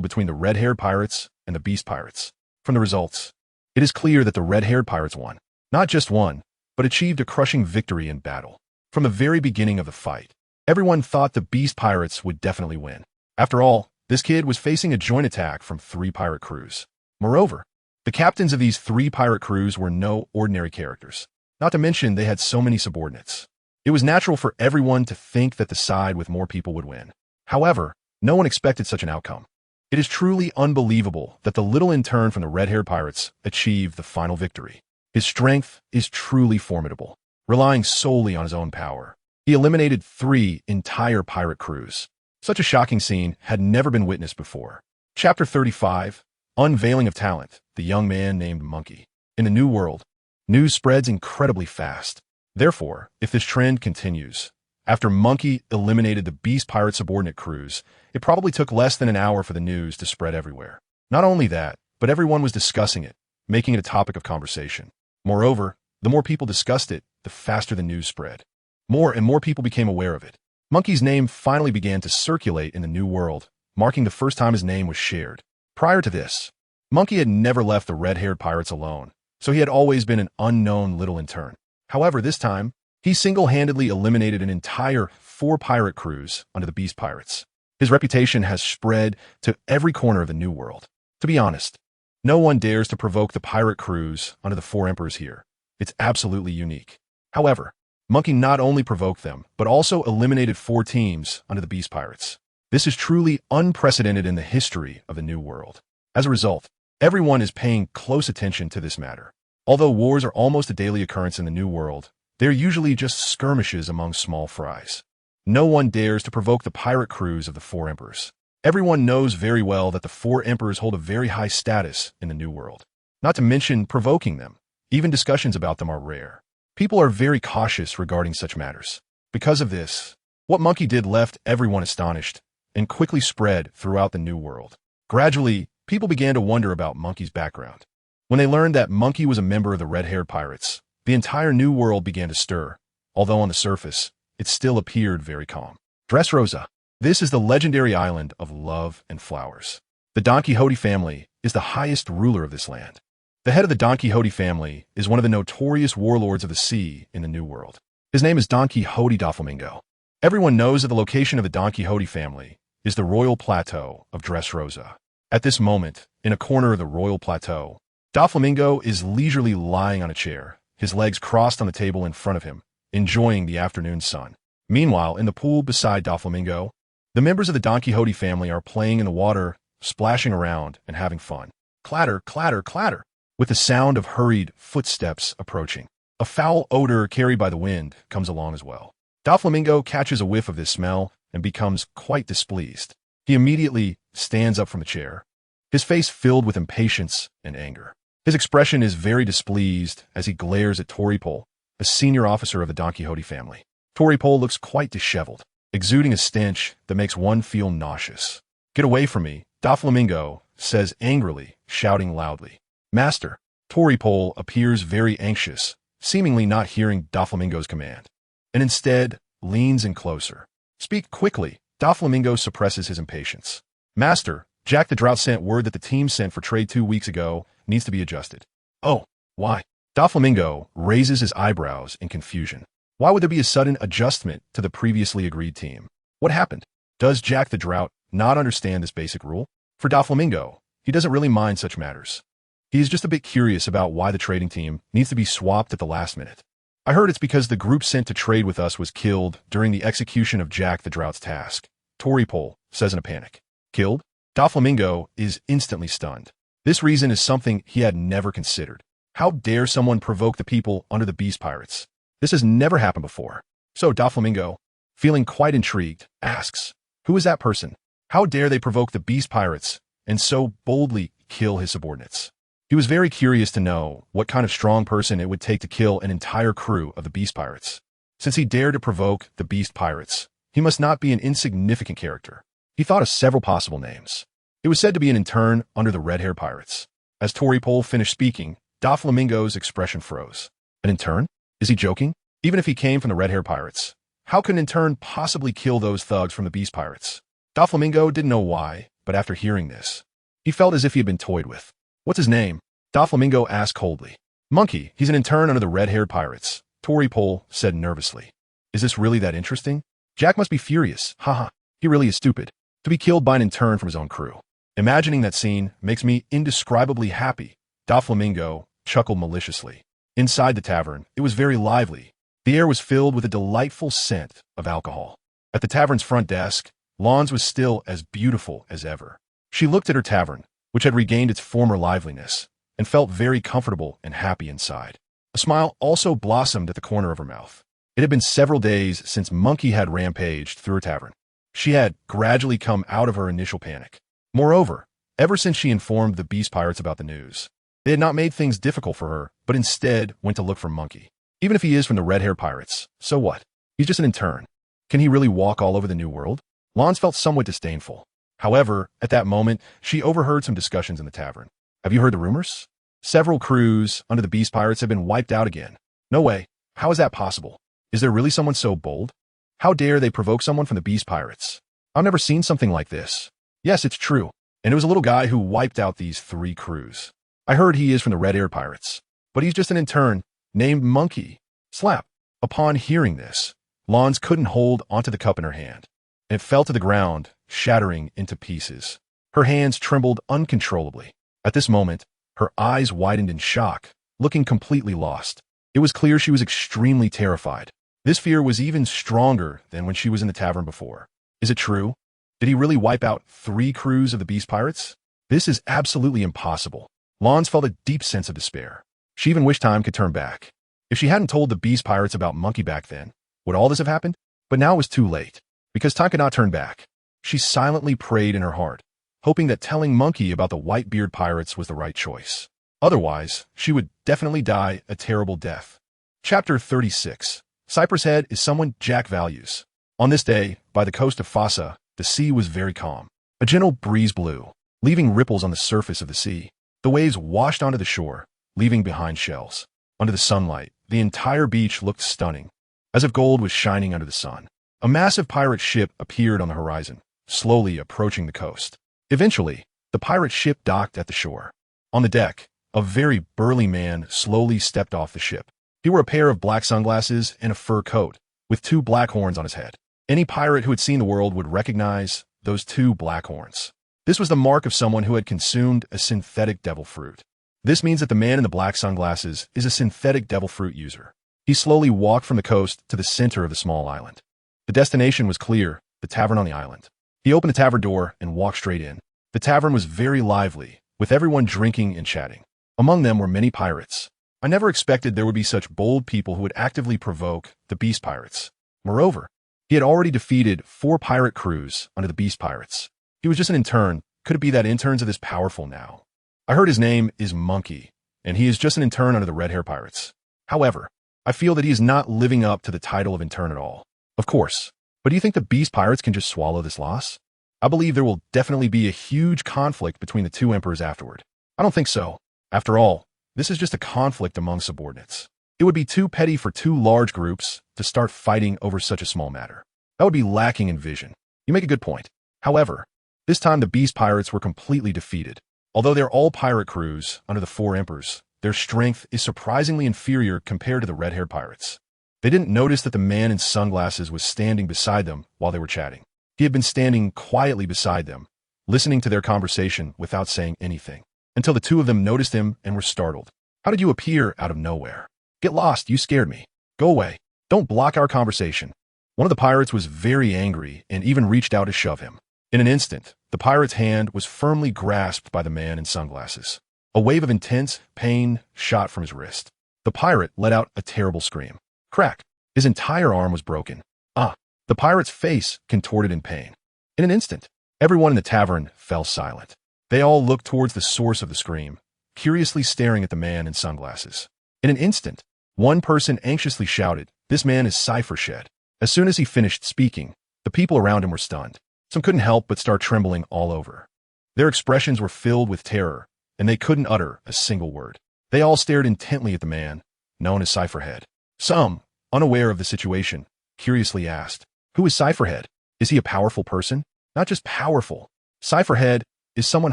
between the Red-Haired Pirates and the Beast Pirates. From the results, it is clear that the Red-Haired Pirates won. Not just won, but achieved a crushing victory in battle. From the very beginning of the fight, everyone thought the Beast Pirates would definitely win. After all, this kid was facing a joint attack from 3 pirate crews. Moreover, the captains of these 3 pirate crews were no ordinary characters. Not to mention they had so many subordinates. It was natural for everyone to think that the side with more people would win. However, no one expected such an outcome. It is truly unbelievable that the little intern from the Red-Haired Pirates achieved the final victory. His strength is truly formidable. Relying solely on his own power, he eliminated 3 entire pirate crews. Such a shocking scene had never been witnessed before. Chapter 35, Unveiling of Talent, the young man named Munchie. In the New World, news spreads incredibly fast. Therefore, if this trend continues, after Munchie eliminated the Beast Pirate subordinate crews, it probably took less than an hour for the news to spread everywhere. Not only that, but everyone was discussing it, making it a topic of conversation. Moreover, the more people discussed it, the faster the news spread. More and more people became aware of it. Munchie's name finally began to circulate in the New World, marking the first time his name was shared. Prior to this, Munchie had never left the Red-Haired Pirates alone, so he had always been an unknown little intern. However, this time, he single-handedly eliminated an entire 4 pirate crews under the Beast Pirates. His reputation has spread to every corner of the New World. To be honest, no one dares to provoke the pirate crews under the 4 emperors here. It's absolutely unique. However, Munchie not only provoked them, but also eliminated 4 teams under the Beast Pirates. This is truly unprecedented in the history of the New World. As a result, Everyone is paying close attention to this matter. Although wars are almost a daily occurrence in the New World, they are usually just skirmishes among small fries. No one dares to provoke the pirate crews of the Four Emperors. Everyone knows very well that the Four Emperors hold a very high status in the New World. Not to mention provoking them. Even discussions about them are rare. People are very cautious regarding such matters. Because of this, what Munchie did left everyone astonished and quickly spread throughout the New World. Gradually, people began to wonder about Munchie's background. When they learned that Munchie was a member of the Red-Haired Pirates, the entire New World began to stir, although on the surface, it still appeared very calm. Dressrosa. This is the legendary island of love and flowers. The Don Quixote family is the highest ruler of this land. The head of the Don Quixote family is one of the notorious warlords of the sea in the New World. His name is Don Quixote Doflamingo. Everyone knows that the location of the Don Quixote family is the Royal Plateau of Dressrosa. At this moment, in a corner of the Royal Plateau, Doflamingo is leisurely lying on a chair, his legs crossed on the table in front of him, enjoying the afternoon sun. Meanwhile, in the pool beside Doflamingo, the members of the Don Quixote family are playing in the water, splashing around, and having fun. Clatter, clatter, clatter, with the sound of hurried footsteps approaching. A foul odor carried by the wind comes along as well. Doflamingo catches a whiff of this smell and becomes quite displeased. He immediately stands up from the chair, his face filled with impatience and anger. His expression is very displeased as he glares at Toripole, a senior officer of the Don Quixote family. Toripole looks quite disheveled, exuding a stench that makes one feel nauseous. "Get away from me," Doflamingo says angrily, shouting loudly. "Master." Toripole appears very anxious, seemingly not hearing Doflamingo's command, and instead leans in closer. "Speak quickly." Doflamingo suppresses his impatience. "Master, Jack the Drought sent word that the team sent for trade 2 weeks ago needs to be adjusted." "Oh, why?" Doflamingo raises his eyebrows in confusion. Why would there be a sudden adjustment to the previously agreed team? What happened? Does Jack the Drought not understand this basic rule? For Doflamingo, he doesn't really mind such matters. He is just a bit curious about why the trading team needs to be swapped at the last minute. "I heard it's because the group sent to trade with us was killed during the execution of Jack the Drought's task," Toripole says in a panic. "Killed?" Doflamingo is instantly stunned. This reason is something he had never considered. How dare someone provoke the people under the Beast Pirates? This has never happened before. So Doflamingo, feeling quite intrigued, asks, "Who is that person? How dare they provoke the Beast Pirates and so boldly kill his subordinates?" He was very curious to know what kind of strong person it would take to kill an entire crew of the Beast Pirates. Since he dared to provoke the Beast Pirates, he must not be an insignificant character. He thought of several possible names. It was said to be an intern under the Red-Haired Pirates. As Toripole finished speaking, Doflamingo's expression froze. An intern? Is he joking? Even if he came from the Red-Haired Pirates, how could an intern possibly kill those thugs from the Beast Pirates? Doflamingo didn't know why, but after hearing this, he felt as if he had been toyed with. "What's his name?" Doflamingo asked coldly. "Munchie, he's an intern under the Red-Haired Pirates," Toripole said nervously. "Is this really that interesting? Jack must be furious. Haha, he really is stupid. To be killed by an intern from his own crew. Imagining that scene makes me indescribably happy," Doflamingo chuckled maliciously. Inside the tavern, it was very lively. The air was filled with a delightful scent of alcohol. At the tavern's front desk, Lawns was still as beautiful as ever. She looked at her tavern, which had regained its former liveliness, and felt very comfortable and happy inside. A smile also blossomed at the corner of her mouth. It had been several days since Munchie had rampaged through her tavern. She had gradually come out of her initial panic. Moreover, ever since she informed the Beast Pirates about the news, they had not made things difficult for her, but instead went to look for Munchie. Even if he is from the Red-Haired Pirates, so what? He's just an intern. Can he really walk all over the New World? Lawns felt somewhat disdainful. However, at that moment, she overheard some discussions in the tavern. "Have you heard the rumors? Several crews under the Beast Pirates have been wiped out again." "No way. How is that possible? Is there really someone so bold? How dare they provoke someone from the Beast Pirates? I've never seen something like this." "Yes, it's true. And it was a little guy who wiped out these 3 crews. I heard he is from the Red-Haired Pirates, but he's just an intern named Munchie." Slap. Upon hearing this, Lawns couldn't hold onto the cup in her hand, and it fell to the ground, shattering into pieces. Her hands trembled uncontrollably. At this moment, her eyes widened in shock, looking completely lost. It was clear she was extremely terrified. This fear was even stronger than when she was in the tavern before. Is it true? Did he really wipe out 3 crews of the Beast Pirates? This is absolutely impossible. Lons felt a deep sense of despair. She even wished time could turn back. If she hadn't told the beast pirates about Monkey back then, would all this have happened? But now it was too late, because time could not turn back. She silently prayed in her heart, hoping that telling Monkey about the Whitebeard pirates was the right choice. Otherwise, she would definitely die a terrible death. Chapter 36. Cypress Head is someone Jack values. On this day, by the coast of Fossa, the sea was very calm. A gentle breeze blew, leaving ripples on the surface of the sea. The waves washed onto the shore, leaving behind shells. Under the sunlight, the entire beach looked stunning, as if gold was shining under the sun. A massive pirate ship appeared on the horizon, slowly approaching the coast. Eventually, the pirate ship docked at the shore. On the deck, a very burly man slowly stepped off the ship. He wore a pair of black sunglasses and a fur coat, with 2 black horns on his head. Any pirate who had seen the world would recognize those 2 black horns. This was the mark of someone who had consumed a synthetic devil fruit. This means that the man in the black sunglasses is a synthetic devil fruit user. He slowly walked from the coast to the center of the small island. The destination was clear, the tavern on the island. He opened the tavern door and walked straight in. The tavern was very lively, with everyone drinking and chatting. Among them were many pirates. I never expected there would be such bold people who would actively provoke the beast pirates. Moreover, he had already defeated 4 pirate crews under the beast pirates. He was just an intern. Could it be that interns are this powerful now? I heard his name is Monkey, and he is just an intern under the red-haired pirates. However, I feel that he is not living up to the title of intern at all. Of course, but do you think the beast pirates can just swallow this loss? I believe there will definitely be a huge conflict between the 2 emperors afterward. I don't think so. After all, this is just a conflict among subordinates. It would be too petty for 2 large groups to start fighting over such a small matter. That would be lacking in vision. You make a good point. However, this time the beast pirates were completely defeated. Although they're all pirate crews under the 4 emperors, their strength is surprisingly inferior compared to the red-haired pirates. They didn't notice that the man in sunglasses was standing beside them while they were chatting. He had been standing quietly beside them, listening to their conversation without saying anything, until the 2 of them noticed him and were startled. How did you appear out of nowhere? Get lost, you scared me. Go away. Don't block our conversation. One of the pirates was very angry and even reached out to shove him. In an instant, the pirate's hand was firmly grasped by the man in sunglasses. A wave of intense pain shot from his wrist. The pirate let out a terrible scream. Crack! His entire arm was broken. The pirate's face contorted in pain. In an instant, everyone in the tavern fell silent. They all looked towards the source of the scream, curiously staring at the man in sunglasses. In an instant, one person anxiously shouted, "This man is Cyphershed." As soon as he finished speaking, the people around him were stunned. Some couldn't help but start trembling all over. Their expressions were filled with terror, and they couldn't utter a single word. They all stared intently at the man, known as Cypherhead. Some, unaware of the situation, curiously asked, "Who is Cypherhead? Is he a powerful person?" Not just powerful. Cypherhead is someone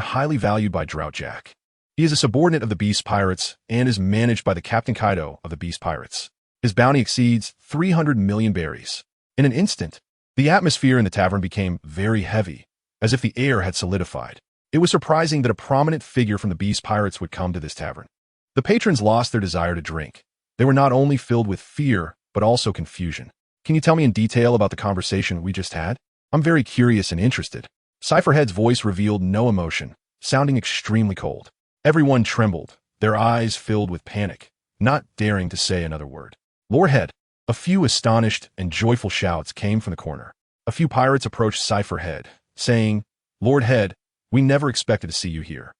highly valued by Droughtjack. He is a subordinate of the Beast Pirates and is managed by the Captain Kaido of the Beast Pirates. His bounty exceeds 300 million berries. In an instant, the atmosphere in the tavern became very heavy, as if the air had solidified. It was surprising that a prominent figure from the Beast Pirates would come to this tavern. The patrons lost their desire to drink. They were not only filled with fear, but also confusion. Can you tell me in detail about the conversation we just had? I'm very curious and interested. Cypherhead's voice revealed no emotion, sounding extremely cold. Everyone trembled, their eyes filled with panic, not daring to say another word. Lord Head. A few astonished and joyful shouts came from the corner. A few pirates approached Cypherhead, saying, "Lord Head, we never expected to see you here.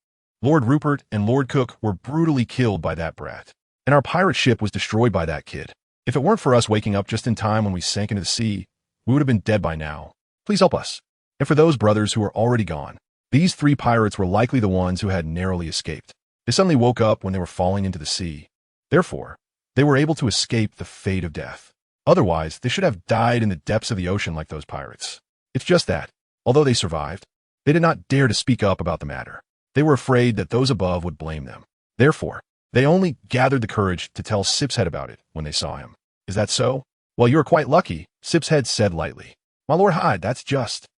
Lord Rupert and Lord Cook were brutally killed by that brat, and our pirate ship was destroyed by that kid. If it weren't for us waking up just in time when we sank into the sea, we would have been dead by now. Please help us." And for those brothers who were already gone, these 3 pirates were likely the ones who had narrowly escaped. They suddenly woke up when they were falling into the sea. Therefore, they were able to escape the fate of death. Otherwise, they should have died in the depths of the ocean like those pirates. It's just that, although they survived, they did not dare to speak up about the matter. They were afraid that those above would blame them. Therefore, they only gathered the courage to tell Sipshead about it when they saw him. Is that so? Well, you are quite lucky, Sipshead said lightly. My Lord Hyde, that's just.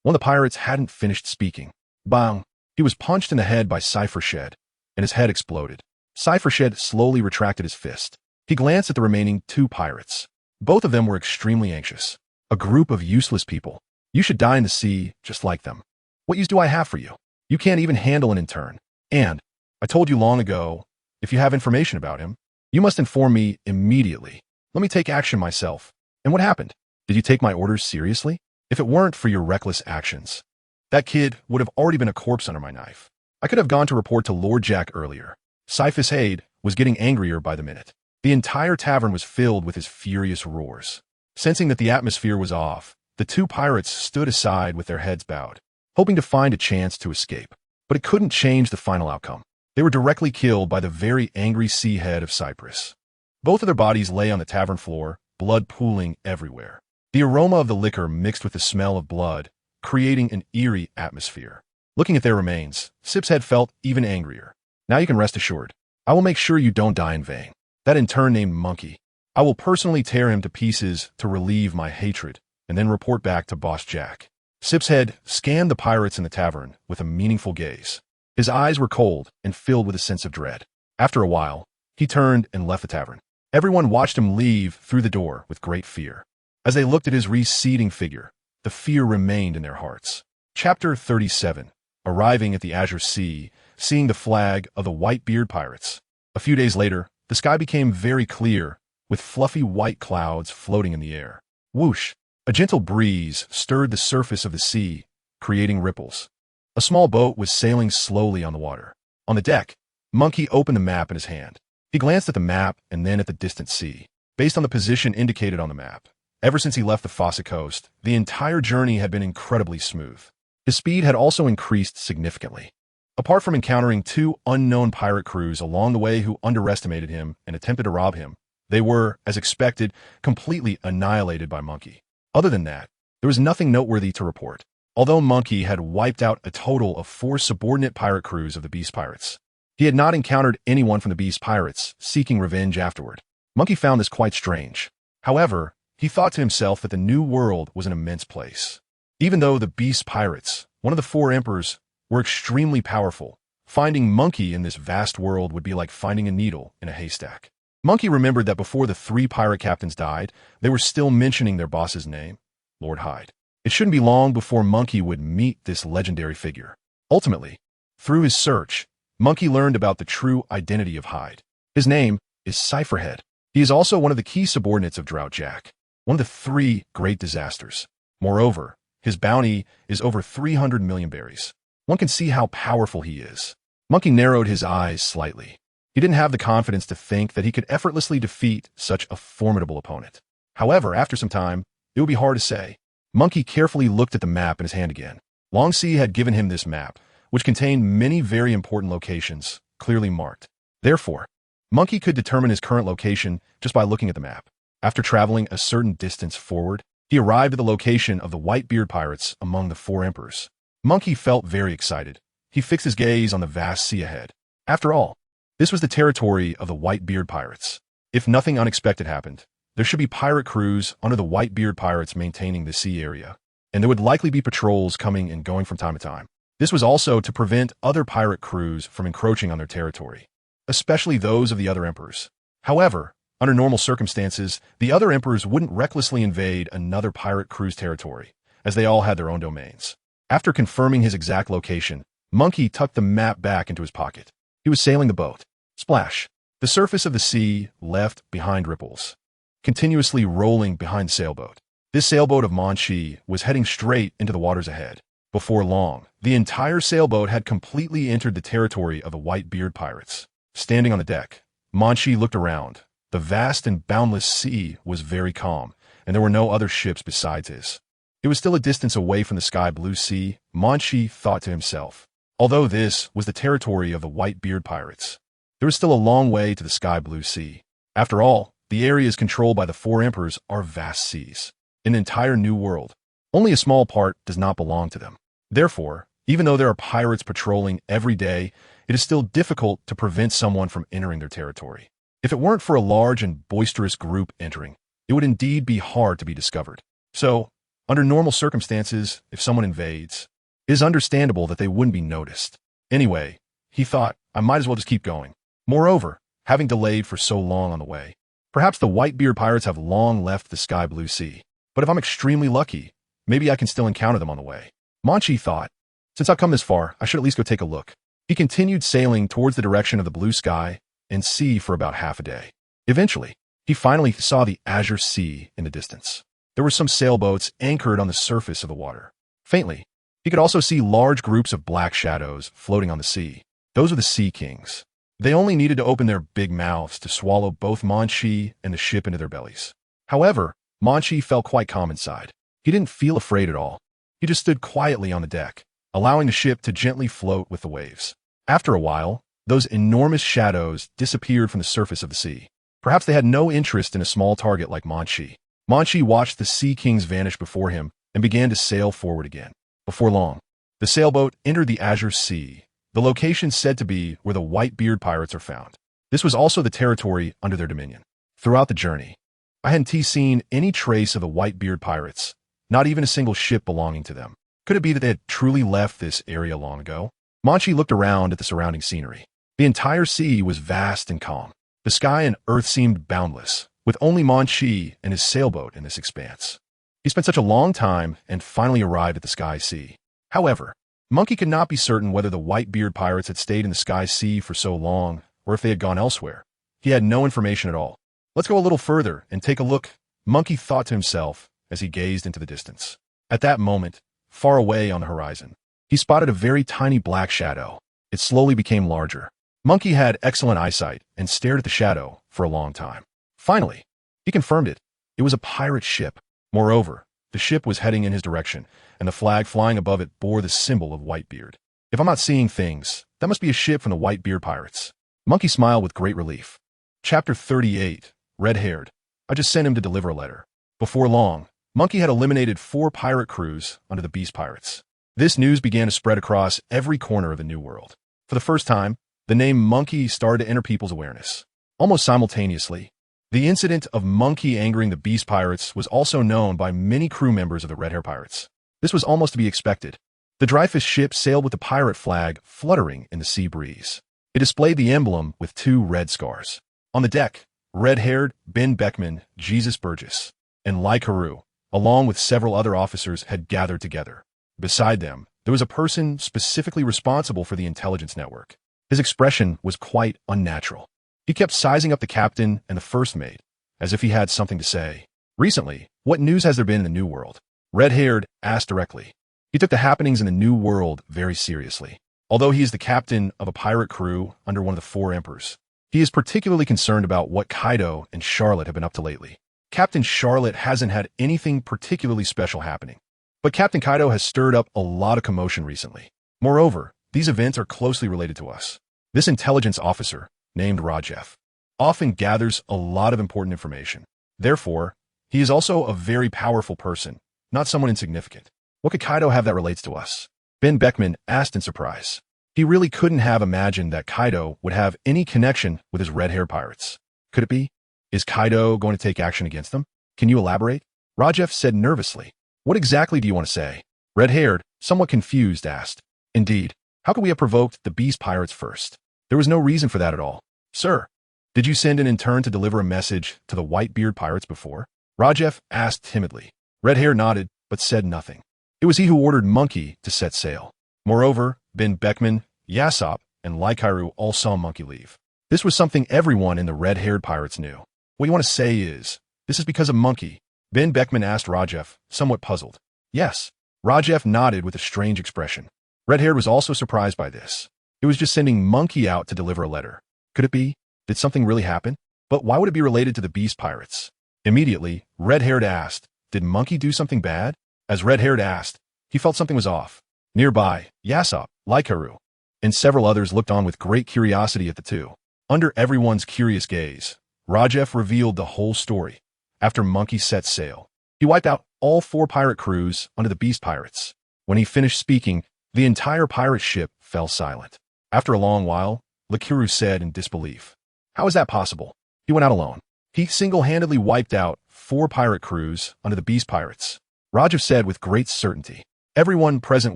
One of the pirates hadn't finished speaking. Bang! He was punched in the head by Cyphershed, and his head exploded. Cyphershed slowly retracted his fist. He glanced at the remaining 2 pirates. Both of them were extremely anxious. A group of useless people. You should die in the sea, just like them. What use do I have for you? You can't even handle an intern. And I told you long ago, if you have information about him, you must inform me immediately. Let me take action myself. And what happened? Did you take my orders seriously? If it weren't for your reckless actions, that kid would have already been a corpse under my knife. I could have gone to report to Lord Jack earlier. theRed-Haired was getting angrier by the minute. The entire tavern was filled with his furious roars. Sensing that the atmosphere was off, the two pirates stood aside with their heads bowed, hoping to find a chance to escape. But it couldn't change the final outcome. They were directly killed by the very angry sea head of Cyprus. Both of their bodies lay on the tavern floor, blood pooling everywhere. The aroma of the liquor mixed with the smell of blood, creating an eerie atmosphere. Looking at their remains, Sipshead felt even angrier. Now you can rest assured. I will make sure you don't die in vain. That intern named Munchie. I will personally tear him to pieces to relieve my hatred, and then report back to Boss Jack. Sipshead scanned the pirates in the tavern with a meaningful gaze. His eyes were cold and filled with a sense of dread. After a while, he turned and left the tavern. Everyone watched him leave through the door with great fear. As they looked at his receding figure, the fear remained in their hearts. Chapter 37. Arriving at the Azure Sea, seeing the flag of the Whitebeard pirates. A few days later, the sky became very clear, with fluffy white clouds floating in the air. Whoosh! A gentle breeze stirred the surface of the sea, creating ripples. A small boat was sailing slowly on the water. On the deck, Munchie opened the map in his hand. He glanced at the map and then at the distant sea. Based on the position indicated on the map, ever since he left the Fossa coast, the entire journey had been incredibly smooth. His speed had also increased significantly. Apart from encountering two unknown pirate crews along the way who underestimated him and attempted to rob him, they were, as expected, completely annihilated by Munchie. Other than that, there was nothing noteworthy to report. Although Munchie had wiped out a total of 4 subordinate pirate crews of the Beast Pirates, he had not encountered anyone from the Beast Pirates seeking revenge afterward. Munchie found this quite strange. However, he thought to himself that the new world was an immense place. Even though the Beast Pirates, one of the 4 emperors, were extremely powerful, finding Munchie in this vast world would be like finding a needle in a haystack. Munchie remembered that before the 3 pirate captains died, they were still mentioning their boss's name, Lord Hyde. It shouldn't be long before Munchie would meet this legendary figure. Ultimately, through his search, Munchie learned about the true identity of Hyde. His name is Cypherhead. He is also one of the key subordinates of Drought Jack, one of the 3 great disasters. Moreover, his bounty is over 300 million berries. One can see how powerful he is. Munchie narrowed his eyes slightly. He didn't have the confidence to think that he could effortlessly defeat such a formidable opponent. However, after some time, it would be hard to say. Munchie carefully looked at the map in his hand again. Long Sea had given him this map, which contained many very important locations, clearly marked. Therefore, Munchie could determine his current location just by looking at the map. After traveling a certain distance forward, he arrived at the location of the Whitebeard pirates among the 4 emperors. Munchie felt very excited. He fixed his gaze on the vast sea ahead. After all, this was the territory of the Whitebeard pirates. If nothing unexpected happened, there should be pirate crews under the Whitebeard pirates maintaining the sea area, and there would likely be patrols coming and going from time to time. This was also to prevent other pirate crews from encroaching on their territory, especially those of the other emperors. However, under normal circumstances, the other emperors wouldn't recklessly invade another pirate crew's territory, as they all had their own domains. After confirming his exact location, Munchie tucked the map back into his pocket. He was sailing the boat. Splash! The surface of the sea left behind ripples, continuously rolling behind the sailboat. This sailboat of Munchie was heading straight into the waters ahead. Before long, the entire sailboat had completely entered the territory of the Whitebeard pirates. Standing on the deck, Munchie looked around. The vast and boundless sea was very calm, and there were no other ships besides his. It was still a distance away from the sky-blue sea, Munchie thought to himself. Although this was the territory of the Whitebeard pirates, there was still a long way to the sky-blue sea. After all, the areas controlled by the 4 emperors are vast seas, an entire new world. Only a small part does not belong to them. Therefore, even though there are pirates patrolling every day, it is still difficult to prevent someone from entering their territory. If it weren't for a large and boisterous group entering, it would indeed be hard to be discovered. So, under normal circumstances, if someone invades, it is understandable that they wouldn't be noticed. Anyway, he thought, I might as well just keep going. Moreover, having delayed for so long on the way, perhaps the Whitebeard pirates have long left the sky-blue sea. But if I'm extremely lucky, maybe I can still encounter them on the way. Munchie thought. Since I've come this far, I should at least go take a look. He continued sailing towards the direction of the blue sky and sea for about half a day. Eventually, he finally saw the azure sea in the distance. There were some sailboats anchored on the surface of the water. Faintly, he could also see large groups of black shadows floating on the sea. Those were the Sea Kings. They only needed to open their big mouths to swallow both Munchie and the ship into their bellies. However, Munchie felt quite calm inside. He didn't feel afraid at all. He just stood quietly on the deck, allowing the ship to gently float with the waves. After a while, those enormous shadows disappeared from the surface of the sea. Perhaps they had no interest in a small target like Munchie. Munchie watched the Sea Kings vanish before him and began to sail forward again. Before long, the sailboat entered the Azure Sea, the location said to be where the Whitebeard pirates are found. This was also the territory under their dominion. Throughout the journey, I hadn't seen any trace of the Whitebeard pirates, not even a single ship belonging to them. Could it be that they had truly left this area long ago? Munchie looked around at the surrounding scenery. The entire sea was vast and calm. The sky and earth seemed boundless, with only Munchie and his sailboat in this expanse. He spent such a long time and finally arrived at the Sky Sea. However, Monkey could not be certain whether the Whitebeard pirates had stayed in the Sky Sea for so long or if they had gone elsewhere. He had no information at all. Let's go a little further and take a look, Monkey thought to himself as he gazed into the distance. At that moment, far away on the horizon, he spotted a very tiny black shadow. It slowly became larger. Monkey had excellent eyesight and stared at the shadow for a long time. Finally, he confirmed it. It was a pirate ship. Moreover, the ship was heading in his direction, and the flag flying above it bore the symbol of Whitebeard. If I'm not seeing things, that must be a ship from the Whitebeard pirates. Monkey smiled with great relief. Chapter 38, Red-Haired. I just sent him to deliver a letter. Before long, Monkey had eliminated 4 pirate crews under the Beast Pirates. This news began to spread across every corner of the New World. For the first time, the name Monkey started to enter people's awareness. Almost simultaneously, the incident of Monkey angering the Beast Pirates was also known by many crew members of the Red-Haired Pirates. This was almost to be expected. The Dreyfus ship sailed with the pirate flag fluttering in the sea breeze. It displayed the emblem with 2 red scars. On the deck, Red-Haired, Ben Beckman, Jesus Burgess, and Kaido, along with several other officers, had gathered together. Beside them, there was a person specifically responsible for the intelligence network. His expression was quite unnatural. He kept sizing up the captain and the first mate, as if he had something to say. Recently, what news has there been in the New World? Red-Haired asked directly. He took the happenings in the New World very seriously. Although he is the captain of a pirate crew under one of the 4 emperors, he is particularly concerned about what Kaido and Charlotte have been up to lately. Captain Charlotte hasn't had anything particularly special happening, but Captain Kaido has stirred up a lot of commotion recently. Moreover, these events are closely related to us. This intelligence officer, named Rajef, often gathers a lot of important information. Therefore, he is also a very powerful person, not someone insignificant. What could Kaido have that relates to us? Ben Beckman asked in surprise. He really couldn't have imagined that Kaido would have any connection with his red-haired pirates. Could it be? Is Kaido going to take action against them? Can you elaborate? Rajef said nervously. What exactly do you want to say? Red-haired, somewhat confused, asked. Indeed, how could we have provoked the Beast Pirates first? There was no reason for that at all. Sir, did you send an intern to deliver a message to the Whitebeard pirates before? Rajef asked timidly. Red-Hair nodded, but said nothing. It was he who ordered Monkey to set sail. Moreover, Ben Beckman, Yasop, and Kaido all saw Monkey leave. This was something everyone in the red-haired pirates knew. What you want to say is, this is because of Monkey? Ben Beckman asked Rajef, somewhat puzzled. Yes. Rajef nodded with a strange expression. Red-haired was also surprised by this. It was just sending Monkey out to deliver a letter. Could it be? Did something really happen? But why would it be related to the Beast Pirates? Immediately, Red-Haired asked, did Monkey do something bad? As Red-Haired asked, he felt something was off. Nearby, Yasop, Kaido, and several others looked on with great curiosity at the two. Under everyone's curious gaze, Rajef revealed the whole story. After Monkey set sail, he wiped out all 4 pirate crews under the Beast Pirates. When he finished speaking, the entire pirate ship fell silent. After a long while, Kaido said in disbelief, how is that possible? He went out alone. He single-handedly wiped out 4 pirate crews under the Beast Pirates. Rajef said with great certainty. Everyone present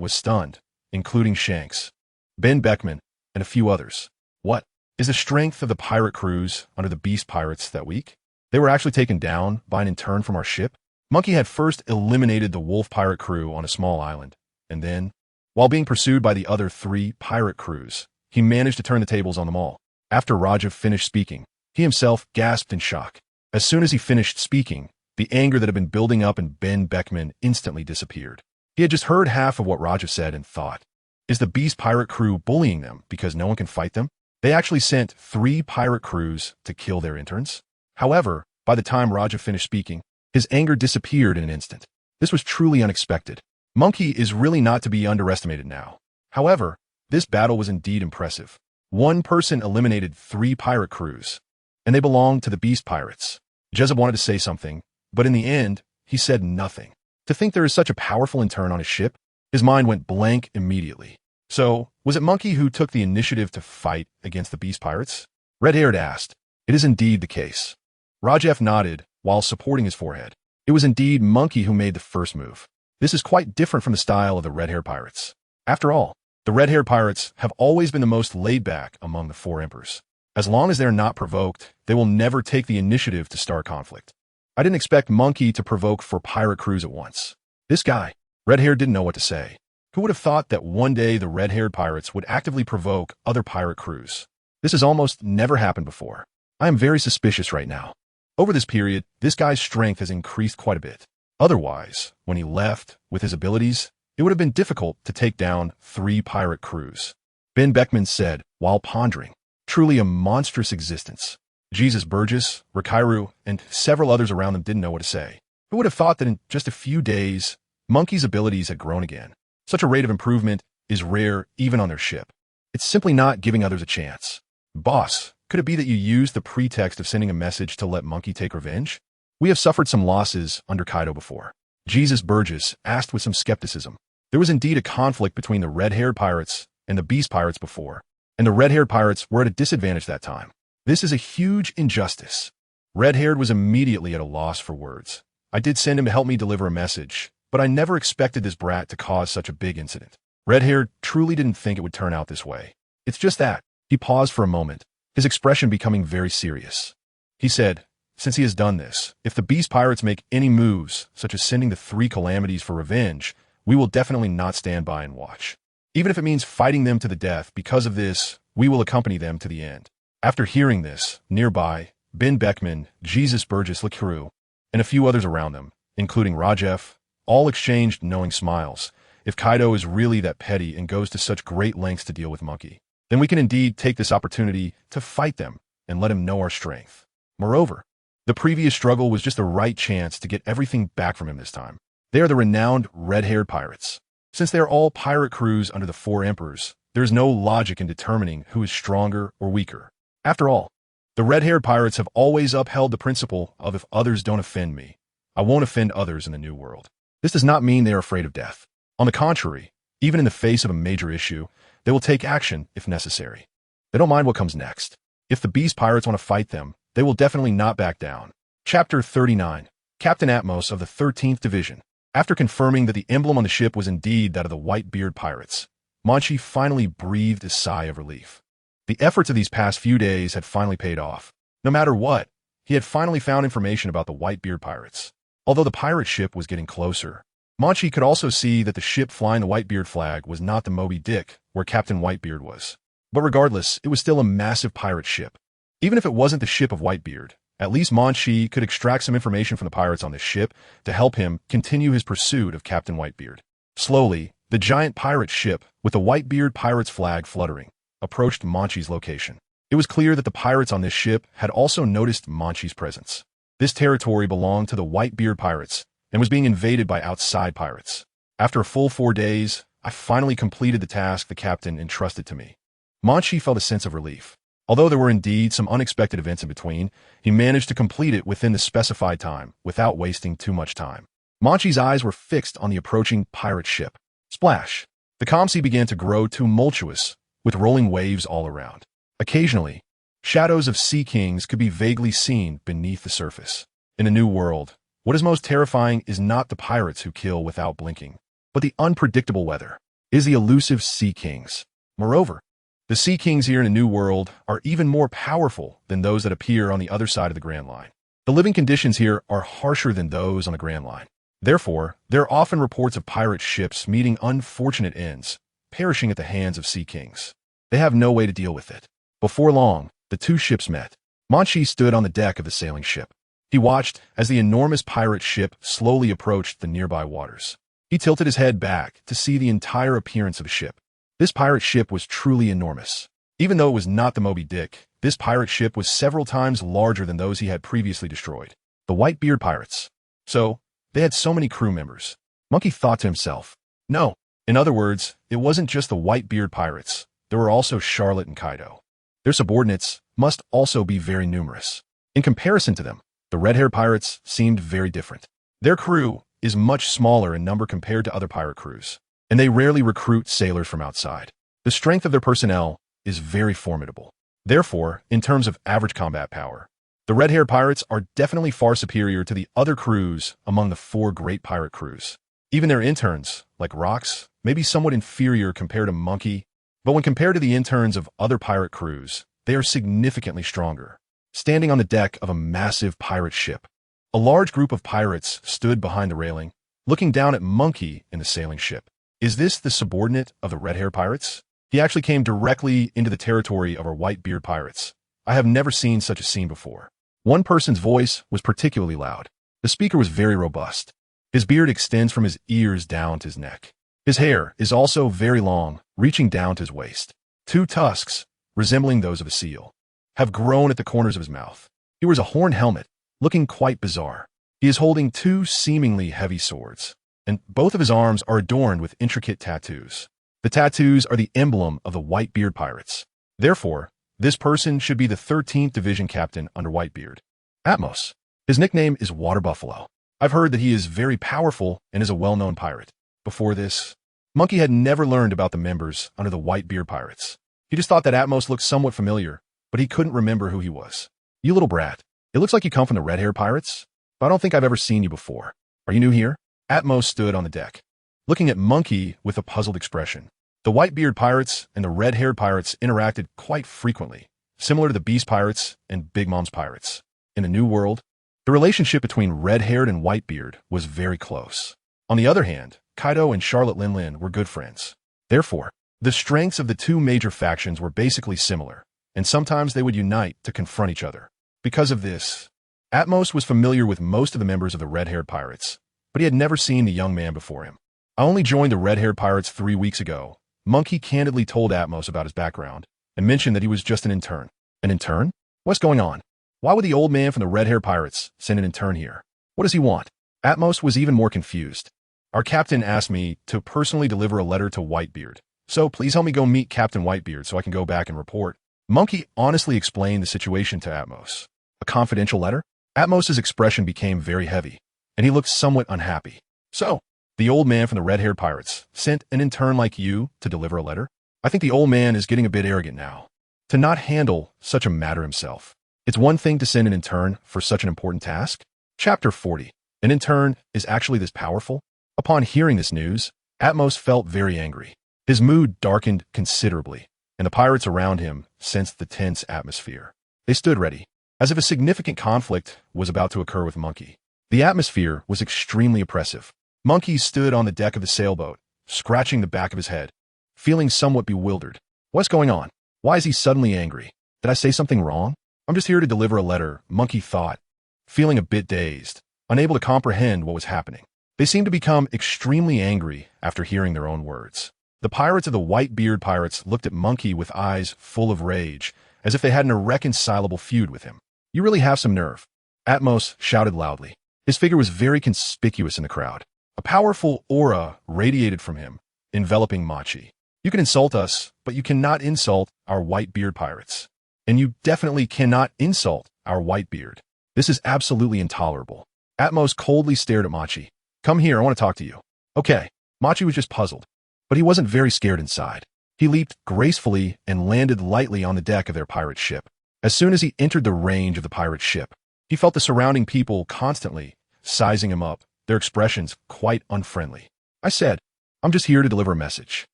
was stunned, including Shanks, Ben Beckman, and a few others. What? Is the strength of the pirate crews under the Beast Pirates that weak? They were actually taken down by an intern from our ship? Monkey had first eliminated the Wolf pirate crew on a small island, and then While being pursued by the other 3 pirate crews, he managed to turn the tables on them all. After Rajiv finished speaking, he himself gasped in shock. As soon as he finished speaking, the anger that had been building up in Ben Beckman instantly disappeared. He had just heard half of what Rajiv said and thought, is the Beast pirate crew bullying them because no one can fight them? They actually sent 3 pirate crews to kill their interns? However, by the time Rajiv finished speaking, his anger disappeared in an instant. This was truly unexpected. Munchie is really not to be underestimated now. However, this battle was indeed impressive. One person eliminated 3 pirate crews, and they belonged to the Beast Pirates. Jezeb wanted to say something, but in the end, he said nothing. To think there is such a powerful intern on his ship, his mind went blank immediately. So, was it Munchie who took the initiative to fight against the Beast Pirates? Red-Haired asked. It is indeed the case. Rajiv nodded while supporting his forehead. It was indeed Munchie who made the first move. This is quite different from the style of the Red-Haired Pirates. After all, the Red-Haired Pirates have always been the most laid-back among the 4 emperors. As long as they are not provoked, they will never take the initiative to start conflict. I didn't expect Munchie to provoke 4 pirate crews at once. This guy, Red-Haired, didn't know what to say. Who would have thought that one day the Red-Haired Pirates would actively provoke other pirate crews? This has almost never happened before. I am very suspicious right now. Over this period, this guy's strength has increased quite a bit. Otherwise, when he left with his abilities, it would have been difficult to take down 3 pirate crews. Ben Beckman said, while pondering. Truly a monstrous existence. Jesus Burgess, Rikiru, and several others around them didn't know what to say. Who would have thought that in just a few days, Munchie's abilities had grown again? Such a rate of improvement is rare even on their ship. It's simply not giving others a chance. Boss, could it be that you used the pretext of sending a message to let Munchie take revenge? We have suffered some losses under Kaido before. Jesus Burgess asked with some skepticism. There was indeed a conflict between the Red-Haired Pirates and the Beast Pirates before, and the Red-Haired Pirates were at a disadvantage that time. This is a huge injustice. Red-Haired was immediately at a loss for words. I did send him to help me deliver a message, but I never expected this brat to cause such a big incident. Red-Haired truly didn't think it would turn out this way. It's just that. He paused for a moment, his expression becoming very serious. He said, since he has done this, if the Beast Pirates make any moves, such as sending the 3 calamities for revenge, we will definitely not stand by and watch. Even if it means fighting them to the death because of this, we will accompany them to the end. After hearing this, nearby, Ben Beckman, Jesus Burgess Rikiru, and a few others around them, including Rajiv, all exchanged knowing smiles. If Kaido is really that petty and goes to such great lengths to deal with Munchie, then we can indeed take this opportunity to fight them and let him know our strength. Moreover, the previous struggle was just the right chance to get everything back from him this time. They are the renowned Red-Haired Pirates. Since they are all pirate crews under the 4 emperors, there is no logic in determining who is stronger or weaker. After all, the Red-Haired Pirates have always upheld the principle of if others don't offend me, I won't offend others in the New World. This does not mean they are afraid of death. On the contrary, even in the face of a major issue, they will take action if necessary. They don't mind what comes next. If the Beast Pirates want to fight them, they will definitely not back down. Chapter 39. Captain Atmos of the 13th Division. After confirming that the emblem on the ship was indeed that of the Whitebeard Pirates, Munchie finally breathed a sigh of relief. The efforts of these past few days had finally paid off. No matter what, he had finally found information about the Whitebeard Pirates. Although the pirate ship was getting closer, Munchie could also see that the ship flying the Whitebeard flag was not the Moby Dick, where Captain Whitebeard was. But regardless, it was still a massive pirate ship. Even if it wasn't the ship of Whitebeard, at least Munchie could extract some information from the pirates on this ship to help him continue his pursuit of Captain Whitebeard. Slowly, the giant pirate ship, with the Whitebeard pirate's flag fluttering, approached Munchie's location. It was clear that the pirates on this ship had also noticed Munchie's presence. This territory belonged to the Whitebeard Pirates and was being invaded by outside pirates. After a full 4 days, I finally completed the task the captain entrusted to me. Munchie felt a sense of relief. Although there were indeed some unexpected events in between, he managed to complete it within the specified time without wasting too much time. Munchie's eyes were fixed on the approaching pirate ship. Splash! The calm sea began to grow tumultuous, with rolling waves all around. Occasionally, shadows of sea kings could be vaguely seen beneath the surface. In a new world, what is most terrifying is not the pirates who kill without blinking, but the unpredictable weather. It is the elusive sea kings. Moreover, the sea kings here in a new world are even more powerful than those that appear on the other side of the Grand Line. The living conditions here are harsher than those on the Grand Line. Therefore, there are often reports of pirate ships meeting unfortunate ends perishing at the hands of sea kings. They have no way to deal with it. Before long, the two ships met. Munchie stood on the deck of the sailing ship. He watched as the enormous pirate ship slowly approached the nearby waters. He tilted his head back to see the entire appearance of the ship. This pirate ship was truly enormous. Even though it was not the Moby Dick, this pirate ship was several times larger than those he had previously destroyed. The Whitebeard pirates. So, they had so many crew members. Munchie thought to himself. No. In other words, it wasn't just the Whitebeard pirates. There were also Charlotte and Kaido. Their subordinates must also be very numerous. In comparison to them, the red-haired pirates seemed very different. Their crew is much smaller in number compared to other pirate crews, and they rarely recruit sailors from outside. The strength of their personnel is very formidable. Therefore, in terms of average combat power, the red-haired pirates are definitely far superior to the other crews among the 4 great pirate crews. Even their interns, like Rocks, may be somewhat inferior compared to Munchie, but when compared to the interns of other pirate crews, they are significantly stronger. Standing on the deck of a massive pirate ship, a large group of pirates stood behind the railing, looking down at Munchie in the sailing ship. Is this the subordinate of the red-haired pirates? He actually came directly into the territory of our Whitebeard pirates. I have never seen such a scene before. One person's voice was particularly loud. The speaker was very robust. His beard extends from his ears down to his neck. His hair is also very long, reaching down to his waist. 2 tusks, resembling those of a seal, have grown at the corners of his mouth. He wears a horn helmet, looking quite bizarre. He is holding 2 seemingly heavy swords, and both of his arms are adorned with intricate tattoos. The tattoos are the emblem of the Whitebeard pirates. Therefore, this person should be the 13th Division Captain under Whitebeard. Atmos. His nickname is Water Buffalo. I've heard that he is very powerful and is a well-known pirate. Before this, Munchie had never learned about the members under the Whitebeard pirates. He just thought that Atmos looked somewhat familiar, but he couldn't remember who he was. You little brat. It looks like you come from the red-haired pirates, but I don't think I've ever seen you before. Are you new here? Atmos stood on the deck, looking at Munchie with a puzzled expression. The Whitebeard pirates and the red-haired pirates interacted quite frequently, similar to the Beast pirates and Big Mom's pirates. In the New World, the relationship between red-haired and Whitebeard was very close. On the other hand, Kaido and Charlotte Lin were good friends. Therefore, the strengths of the 2 major factions were basically similar, and sometimes they would unite to confront each other. Because of this, Atmos was familiar with most of the members of the red-haired pirates, but he had never seen the young man before him. I only joined the red-haired pirates 3 weeks ago. Munchie candidly told Atmos about his background and mentioned that he was just an intern. An intern? What's going on? Why would the old man from the red-haired pirates send an intern here? What does he want? Atmos was even more confused. Our captain asked me to personally deliver a letter to Whitebeard, so please help me go meet Captain Whitebeard so I can go back and report. Munchie honestly explained the situation to Atmos. A confidential letter? Atmos's expression became very heavy, and he looked somewhat unhappy. So, the old man from the red-haired pirates sent an intern like you to deliver a letter? I think the old man is getting a bit arrogant now, to not handle such a matter himself. It's one thing to send an intern for such an important task. Chapter 40. An intern is actually this powerful? Upon hearing this news, Atmos felt very angry. His mood darkened considerably, and the pirates around him sensed the tense atmosphere. They stood ready, as if a significant conflict was about to occur with Munchie. The atmosphere was extremely oppressive. Munchie stood on the deck of the sailboat, scratching the back of his head, feeling somewhat bewildered. What's going on? Why is he suddenly angry? Did I say something wrong? I'm just here to deliver a letter, Munchie thought, feeling a bit dazed, unable to comprehend what was happening. They seemed to become extremely angry after hearing their own words. The pirates of the Whitebeard pirates looked at Munchie with eyes full of rage, as if they had an irreconcilable feud with him. You really have some nerve. Atmos shouted loudly. His figure was very conspicuous in the crowd. A powerful aura radiated from him, enveloping Munchie. You can insult us, but you cannot insult our Whitebeard pirates. And you definitely cannot insult our Whitebeard. This is absolutely intolerable. Atmos coldly stared at Munchie. Come here, I want to talk to you. Okay. Munchie was just puzzled, but he wasn't very scared inside. He leaped gracefully and landed lightly on the deck of their pirate ship. As soon as he entered the range of the pirate ship, he felt the surrounding people constantly sizing him up, their expressions quite unfriendly. I said, I'm just here to deliver a message.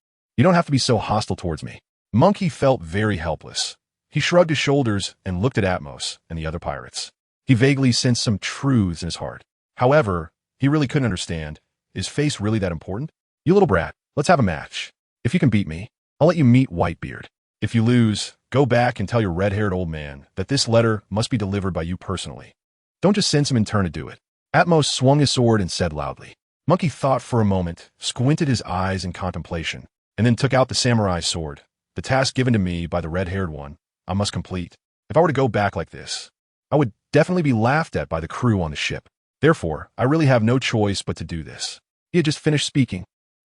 You don't have to be so hostile towards me. Munchie felt very helpless. He shrugged his shoulders and looked at Atmos and the other pirates. He vaguely sensed some truths in his heart. However, he really couldn't understand. Is face really that important? You little brat, let's have a match. If you can beat me, I'll let you meet Whitebeard. If you lose, go back and tell your red-haired old man that this letter must be delivered by you personally. Don't just send some intern to do it. Atmos swung his sword and said loudly. Monkey thought for a moment, squinted his eyes in contemplation, and then took out the samurai sword. The task given to me by the red-haired one, I must complete. If I were to go back like this, I would definitely be laughed at by the crew on the ship. Therefore, I really have no choice but to do this. He had just finished speaking.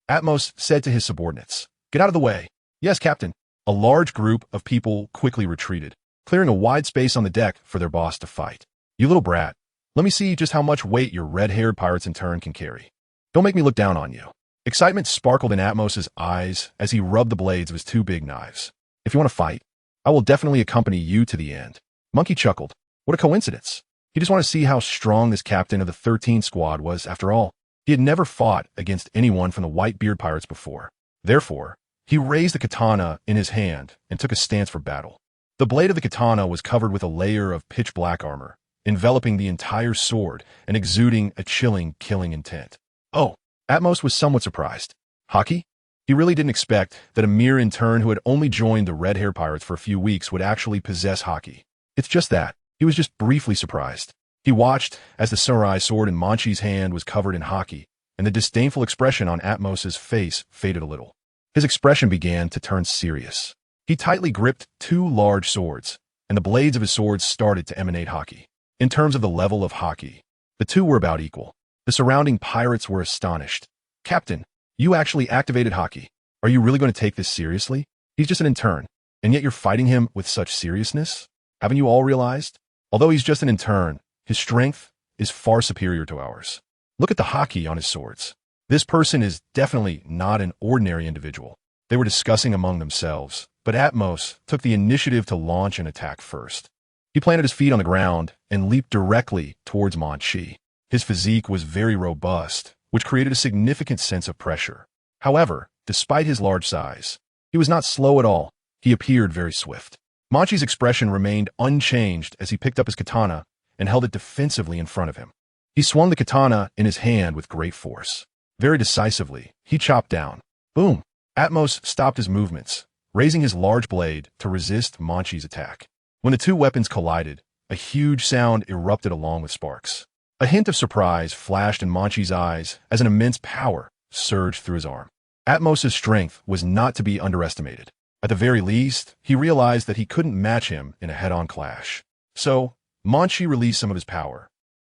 Atmos said to his subordinates, "Get out of the way." "Yes, Captain." A large group of people quickly retreated, clearing a wide space on the deck for their boss to fight. "You little brat, let me see just how much weight your red-haired pirate's intern can carry. Don't make me look down on you." Excitement sparkled in Atmos's eyes as he rubbed the blades of his two big knives. "If you want to fight, I will definitely accompany you to the end." Monkey chuckled. What a coincidence. He just wanted to see how strong this captain of the 13th squad was after all. He had never fought against anyone from the Whitebeard pirates before. Therefore, he raised the katana in his hand and took a stance for battle. The blade of the katana was covered with a layer of pitch-black armor, enveloping the entire sword and exuding a chilling, killing intent. Oh, Atmos was somewhat surprised. Haki? He really didn't expect that a mere intern who had only joined the red-haired pirates for a few weeks would actually possess Haki. It's just that. He was just briefly surprised. He watched as the samurai sword in Munchie's hand was covered in Haki, and the disdainful expression on Atmos's face faded a little. His expression began to turn serious. He tightly gripped two large swords, and the blades of his swords started to emanate Haki. In terms of the level of Haki, the two were about equal. The surrounding pirates were astonished. "Captain, you actually activated Haki. Are you really going to take this seriously? He's just an intern, and yet you're fighting him with such seriousness? Haven't you all realized? Although he's just an intern, his strength is far superior to ours. Look at the Haki on his swords. This person is definitely not an ordinary individual." They were discussing among themselves, but Atmos took the initiative to launch an attack first. He planted his feet on the ground and leaped directly towards Munchie. His physique was very robust, which created a significant sense of pressure. However, despite his large size, he was not slow at all. He appeared very swift. Munchie's expression remained unchanged as he picked up his katana and held it defensively in front of him. He swung the katana in his hand with great force. Very decisively, he chopped down. Boom! Atmos stopped his movements, raising his large blade to resist Munchie's attack. When the two weapons collided, a huge sound erupted along with sparks. A hint of surprise flashed in Munchie's eyes as an immense power surged through his arm. Atmos's strength was not to be underestimated. At the very least, he realized that he couldn't match him in a head-on clash. So, Munchie released some of his power,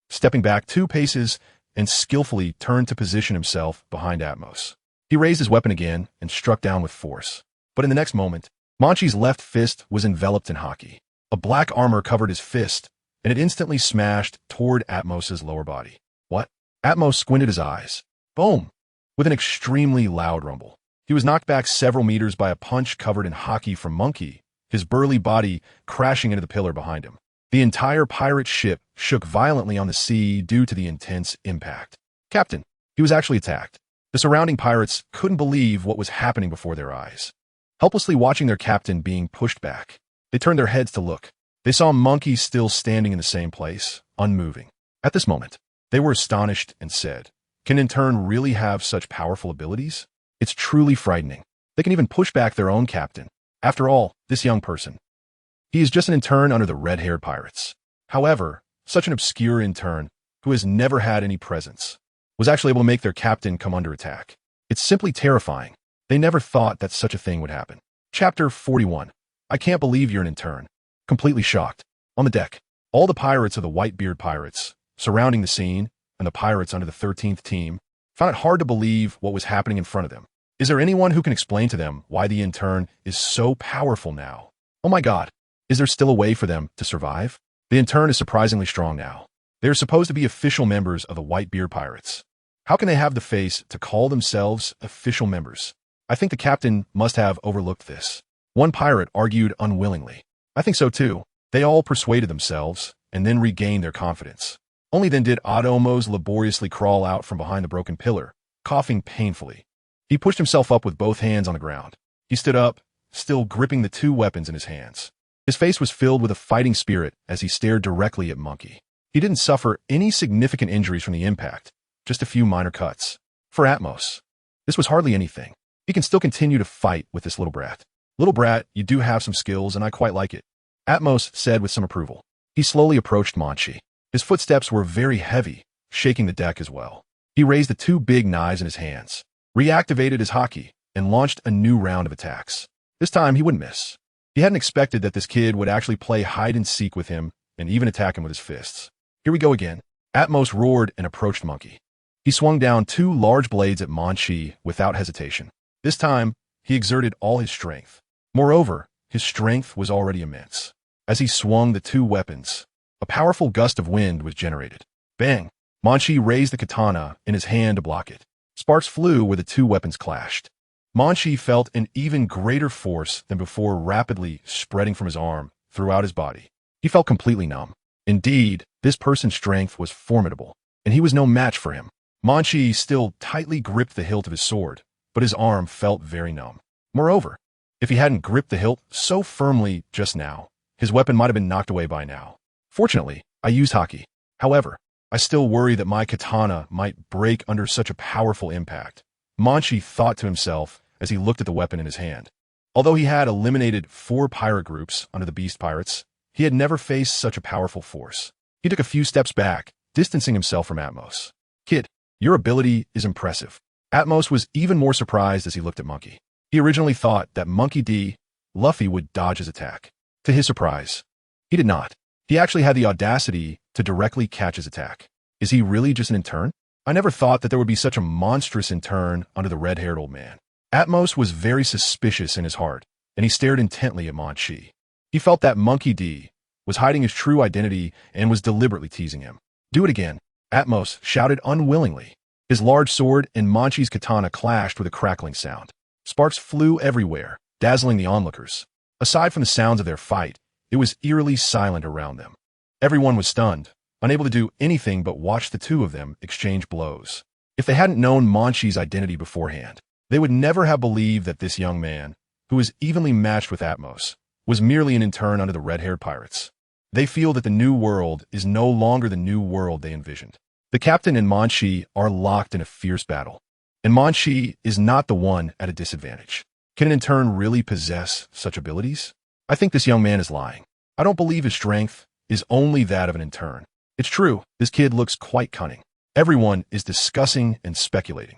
stepping back 2 paces and skillfully turned to position himself behind Atmos. He raised his weapon again and struck down with force. But in the next moment, Munchie's left fist was enveloped in Haki. A black armor covered his fist, and it instantly smashed toward Atmos's lower body. What? Atmos squinted his eyes. Boom! With an extremely loud rumble. He was knocked back several meters by a punch covered in Haki from Munchie, his burly body crashing into the pillar behind him. The entire pirate ship shook violently on the sea due to the intense impact. Captain, he was actually attacked. The surrounding pirates couldn't believe what was happening before their eyes. Helplessly watching their captain being pushed back, they turned their heads to look. They saw Munchie still standing in the same place, unmoving. At this moment, they were astonished and said, "Can intern really have such powerful abilities? It's truly frightening. They can even push back their own captain. After all, this young person. He is just an intern under the red-haired pirates." However, such an obscure intern, who has never had any presence, was actually able to make their captain come under attack. It's simply terrifying. They never thought that such a thing would happen. Chapter 41. I can't believe you're an intern. Completely shocked. On the deck, all the pirates of the Whitebeard pirates, surrounding the scene, and the pirates under the 13th team, found it hard to believe what was happening in front of them. Is there anyone who can explain to them why the intern is so powerful now? Oh my god. Is there still a way for them to survive? The intern is surprisingly strong now. They are supposed to be official members of the Whitebeard pirates. How can they have the face to call themselves official members? I think the captain must have overlooked this. One pirate argued unwillingly. I think so too. They all persuaded themselves and then regained their confidence. Only then did Atomos laboriously crawl out from behind the broken pillar, coughing painfully. He pushed himself up with both hands on the ground. He stood up, still gripping the 2 weapons in his hands. His face was filled with a fighting spirit as he stared directly at Munchie. He didn't suffer any significant injuries from the impact, just a few minor cuts. For Atmos, this was hardly anything. He can still continue to fight with this little brat. Little brat, you do have some skills, and I quite like it, Atmos said with some approval. He slowly approached Munchie. His footsteps were very heavy, shaking the deck as well. He raised the two big knives in his hands, reactivated his Haki, and launched a new round of attacks. This time, he wouldn't miss. He hadn't expected that this kid would actually play hide-and-seek with him and even attack him with his fists. Here we go again. Atmos roared and approached Munchie. He swung down two large blades at Munchie without hesitation. This time, he exerted all his strength. Moreover, his strength was already immense. As he swung the two weapons, a powerful gust of wind was generated. Bang! Munchie raised the katana in his hand to block it. Sparks flew where the two weapons clashed. Munchie felt an even greater force than before rapidly spreading from his arm throughout his body. He felt completely numb. Indeed, this person's strength was formidable, and he was no match for him. Munchie still tightly gripped the hilt of his sword, but his arm felt very numb. Moreover, if he hadn't gripped the hilt so firmly just now, his weapon might have been knocked away by now. Fortunately, I used Haki. However, I still worry that my katana might break under such a powerful impact, Munchie thought to himself as he looked at the weapon in his hand. Although he had eliminated 4 pirate groups under the Beast Pirates, he had never faced such a powerful force. He took a few steps back, distancing himself from Atmos. Kid, your ability is impressive. Atmos was even more surprised as he looked at Monkey. He originally thought that Monkey D. Luffy would dodge his attack. To his surprise, he did not. He actually had the audacity to directly catch his attack. Is he really just an intern? I never thought that there would be such a monstrous intern under the red-haired old man. Atmos was very suspicious in his heart, and he stared intently at Munchie. He felt that Monkey D. was hiding his true identity and was deliberately teasing him. Do it again, Atmos shouted unwillingly. His large sword and Munchie's katana clashed with a crackling sound. Sparks flew everywhere, dazzling the onlookers. Aside from the sounds of their fight, it was eerily silent around them. Everyone was stunned, unable to do anything but watch the two of them exchange blows. If they hadn't known Munchie's identity beforehand, they would never have believed that this young man, who was evenly matched with Atmos, was merely an intern under the red-haired pirates. They feel that the new world is no longer the new world they envisioned. The captain and Munchie are locked in a fierce battle, and Munchie is not the one at a disadvantage. Can an intern really possess such abilities? I think this young man is lying. I don't believe his strength is only that of an intern. It's true, this kid looks quite cunning. Everyone is discussing and speculating.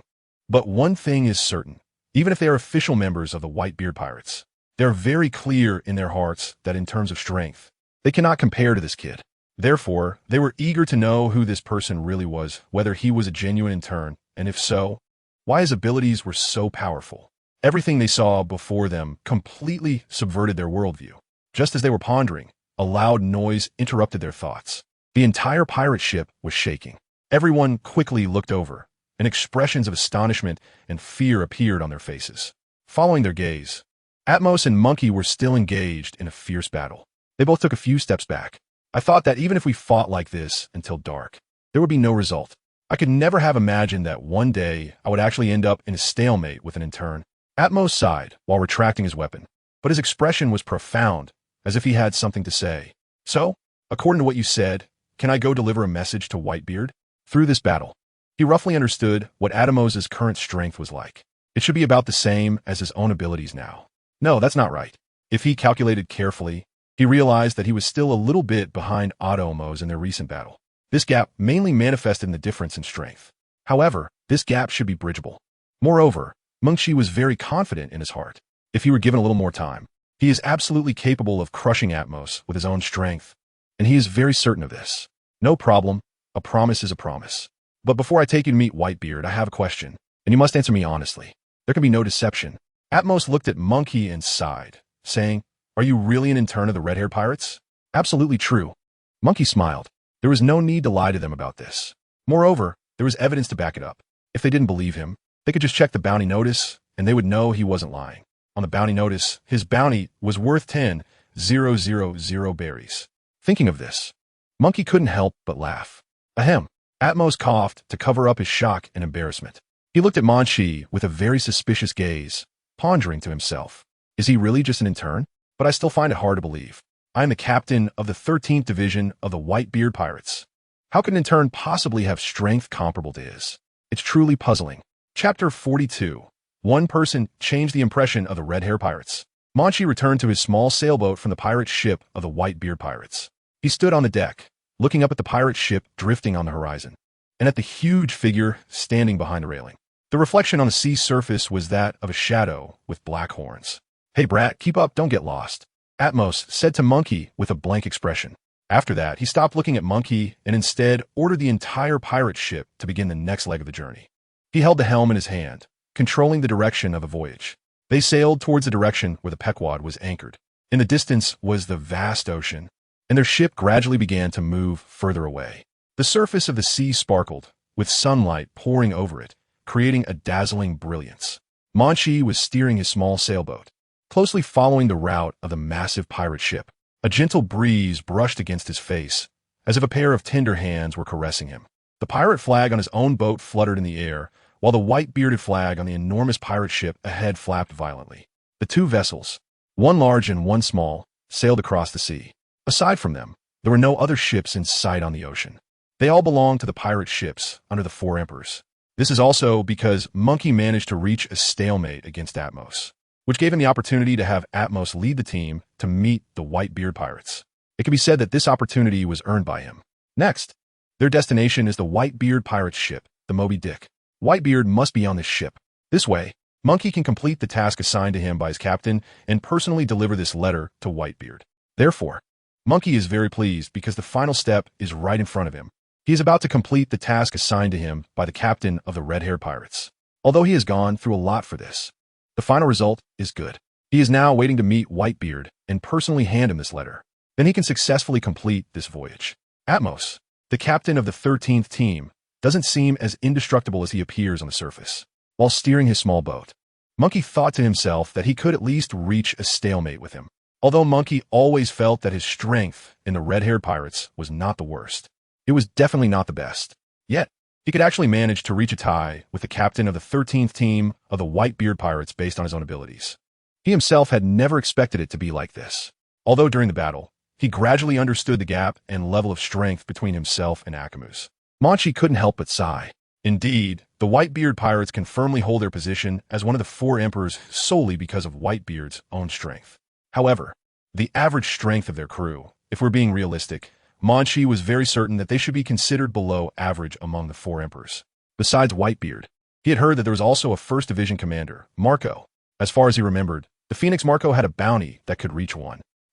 But one thing is certain, even if they are official members of the Whitebeard pirates, they're very clear in their hearts that in terms of strength, they cannot compare to this kid. Therefore, they were eager to know who this person really was, whether he was a genuine intern, and if so, why his abilities were so powerful. Everything they saw before them completely subverted their worldview. Just as they were pondering, a loud noise interrupted their thoughts. The entire pirate ship was shaking. Everyone quickly looked over, and expressions of astonishment and fear appeared on their faces. Following their gaze, Atmos and Monkey were still engaged in a fierce battle. They both took a few steps back. I thought that even if we fought like this until dark, there would be no result. I could never have imagined that one day I would actually end up in a stalemate with an intern. Atmos sighed while retracting his weapon, but his expression was profound, as if he had something to say. So, according to what you said, can I go deliver a message to Whitebeard? Through this battle, he roughly understood what Atmos' current strength was like. It should be about the same as his own abilities now. No, that's not right. If he calculated carefully, he realized that he was still a little bit behind Atmos in their recent battle. This gap mainly manifested in the difference in strength. However, this gap should be bridgeable. Moreover, Munchie was very confident in his heart. If he were given a little more time, he is absolutely capable of crushing Atmos with his own strength, and he is very certain of this. No problem, a promise is a promise. But before I take you to meet Whitebeard, I have a question, and you must answer me honestly. There can be no deception. Atmos looked at Monkey and sighed, saying, "Are you really an intern of the red-haired pirates?" "Absolutely true." Monkey smiled. There was no need to lie to them about this. Moreover, there was evidence to back it up. If they didn't believe him, they could just check the bounty notice, and they would know he wasn't lying. On the bounty notice, his bounty was worth 10,000 berries. Thinking of this, Monkey couldn't help but laugh. Ahem. Atmos coughed to cover up his shock and embarrassment. He looked at Munchie with a very suspicious gaze, pondering to himself, is he really just an intern? But I still find it hard to believe. I am the captain of the 13th Division of the Whitebeard Pirates. How could an intern possibly have strength comparable to his? It's truly puzzling. Chapter 42. One person changed the impression of the red-haired pirates. Munchie returned to his small sailboat from the pirate ship of the Whitebeard pirates. He stood on the deck, looking up at the pirate ship drifting on the horizon, and at the huge figure standing behind the railing. The reflection on the sea surface was that of a shadow with black horns. "Hey, brat, keep up, don't get lost," Atmos said to Munchie with a blank expression. After that, he stopped looking at Munchie and instead ordered the entire pirate ship to begin the next leg of the journey. He held the helm in his hand, controlling the direction of the voyage. They sailed towards the direction where the Pequod was anchored. In the distance was the vast ocean, and their ship gradually began to move further away. The surface of the sea sparkled, with sunlight pouring over it, creating a dazzling brilliance. Munchie was steering his small sailboat, closely following the route of the massive pirate ship. A gentle breeze brushed against his face, as if a pair of tender hands were caressing him. The pirate flag on his own boat fluttered in the air, while the white-bearded flag on the enormous pirate ship ahead flapped violently. The two vessels, one large and one small, sailed across the sea. Aside from them, there were no other ships in sight on the ocean. They all belonged to the pirate ships under the four emperors. This is also because Munchie managed to reach a stalemate against Atmos, which gave him the opportunity to have Atmos lead the team to meet the Whitebeard pirates. It can be said that this opportunity was earned by him. Next, their destination is the Whitebeard pirate's ship, the Moby Dick. Whitebeard must be on this ship. This way, Munchie can complete the task assigned to him by his captain and personally deliver this letter to Whitebeard. Therefore, Munchie is very pleased because the final step is right in front of him. He is about to complete the task assigned to him by the captain of the red-haired pirates. Although he has gone through a lot for this, the final result is good. He is now waiting to meet Whitebeard and personally hand him this letter. Then he can successfully complete this voyage. Atmos, the captain of the 13th team, doesn't seem as indestructible as he appears on the surface. While steering his small boat, Munchie thought to himself that he could at least reach a stalemate with him. Although Munchie always felt that his strength in the red-haired pirates was not the worst, it was definitely not the best. Yet, he could actually manage to reach a tie with the captain of the 13th team of the Whitebeard pirates based on his own abilities. He himself had never expected it to be like this. Although during the battle, he gradually understood the gap and level of strength between himself and Akamu's. Munchie couldn't help but sigh. Indeed, the Whitebeard pirates can firmly hold their position as one of the four emperors solely because of Whitebeard's own strength. However, the average strength of their crew, if we're being realistic, Munchie was very certain that they should be considered below average among the four emperors. Besides Whitebeard, he had heard that there was also a first division commander, Marco. As far as he remembered, the Phoenix Marco had a bounty that could reach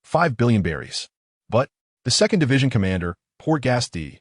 5 billion berries. But the second division commander, Krossda,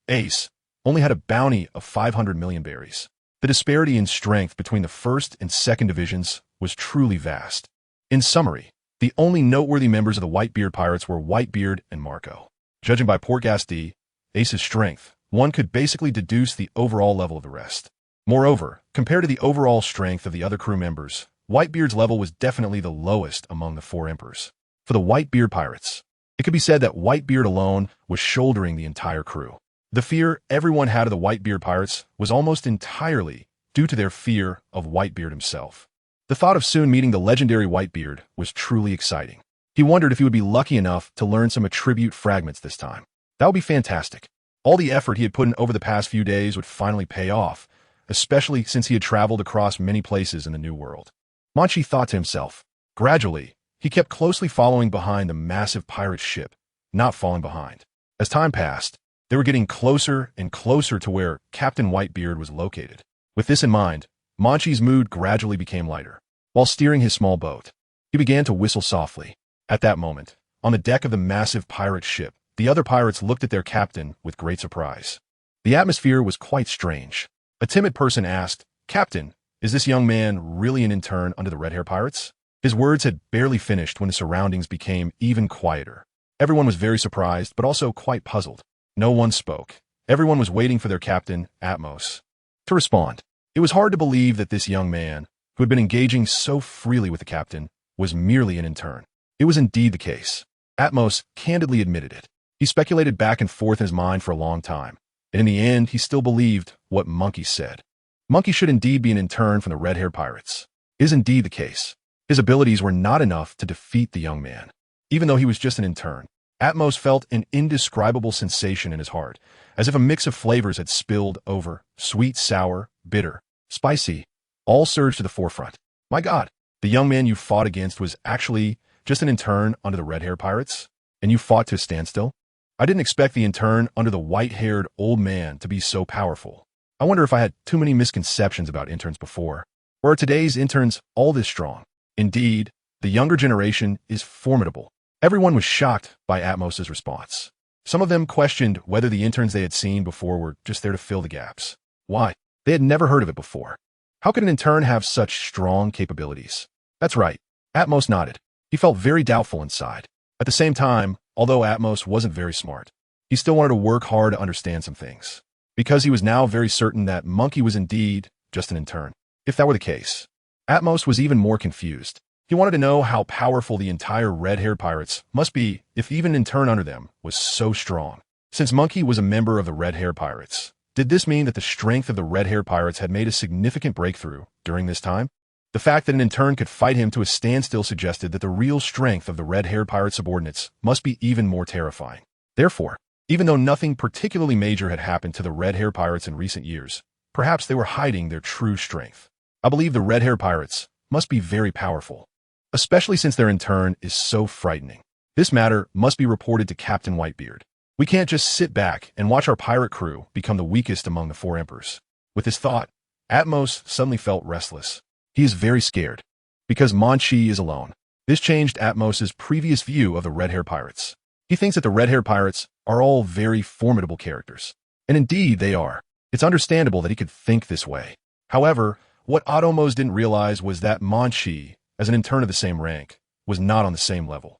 Ace, only had a bounty of 500 million berries. The disparity in strength between the first and second divisions was truly vast. In summary, the only noteworthy members of the Whitebeard pirates were Whitebeard and Marco. Judging by Krossda, Ace's strength, one could basically deduce the overall level of the rest. Moreover, compared to the overall strength of the other crew members, Whitebeard's level was definitely the lowest among the four emperors. For the Whitebeard pirates, it could be said that Whitebeard alone was shouldering the entire crew. The fear everyone had of the Whitebeard pirates was almost entirely due to their fear of Whitebeard himself. The thought of soon meeting the legendary Whitebeard was truly exciting. He wondered if he would be lucky enough to learn some attribute fragments this time. That would be fantastic. All the effort he had put in over the past few days would finally pay off, especially since he had traveled across many places in the New World. Munchie thought to himself. Gradually, he kept closely following behind the massive pirate ship, not falling behind. As time passed, they were getting closer and closer to where Captain Whitebeard was located. With this in mind, Munchie's mood gradually became lighter. While steering his small boat, he began to whistle softly. At that moment, on the deck of the massive pirate ship, the other pirates looked at their captain with great surprise. The atmosphere was quite strange. A timid person asked, "Captain, is this young man really an intern under the red-haired pirates?" His words had barely finished when the surroundings became even quieter. Everyone was very surprised, but also quite puzzled. No one spoke. Everyone was waiting for their captain, Atmos, to respond. It was hard to believe that this young man, who had been engaging so freely with the captain, was merely an intern. It was indeed the case. Atmos candidly admitted it. He speculated back and forth in his mind for a long time, and in the end, he still believed what Munchie said. Munchie should indeed be an intern from the red-haired pirates. It is indeed the case. His abilities were not enough to defeat the young man. Even though he was just an intern, Atmos felt an indescribable sensation in his heart, as if a mix of flavors had spilled over, sweet, sour, bitter, spicy, all surged to the forefront. My God, the young man you fought against was actually just an intern under the red-haired pirates? And you fought to a standstill? I didn't expect the intern under the white-haired old man to be so powerful. I wonder if I had too many misconceptions about interns before. Or are today's interns all this strong? Indeed, the younger generation is formidable. Everyone was shocked by Atmos's response. Some of them questioned whether the interns they had seen before were just there to fill the gaps. Why? They had never heard of it before. How could an intern have such strong capabilities? That's right. Atmos nodded. He felt very doubtful inside. At the same time, although Atmos wasn't very smart, he still wanted to work hard to understand some things. Because he was now very certain that Munchie was indeed just an intern. If that were the case, Atmos was even more confused. He wanted to know how powerful the entire red-haired pirates must be if even an intern under them was so strong. Since Munchie was a member of the red-haired pirates, did this mean that the strength of the red-haired pirates had made a significant breakthrough during this time? The fact that an intern could fight him to a standstill suggested that the real strength of the red-haired pirate subordinates must be even more terrifying. Therefore, even though nothing particularly major had happened to the red-haired pirates in recent years, perhaps they were hiding their true strength. I believe the red-haired pirates must be very powerful, especially since their intern is so frightening. This matter must be reported to Captain Whitebeard. We can't just sit back and watch our pirate crew become the weakest among the four emperors. With this thought, Atmos suddenly felt restless. He is very scared, because Munchie is alone. This changed Atmos's previous view of the red-haired pirates. He thinks that the red-haired pirates are all very formidable characters. And indeed they are. It's understandable that he could think this way. However, what Atmos didn't realize was that Munchie, as an intern of the same rank, was not on the same level.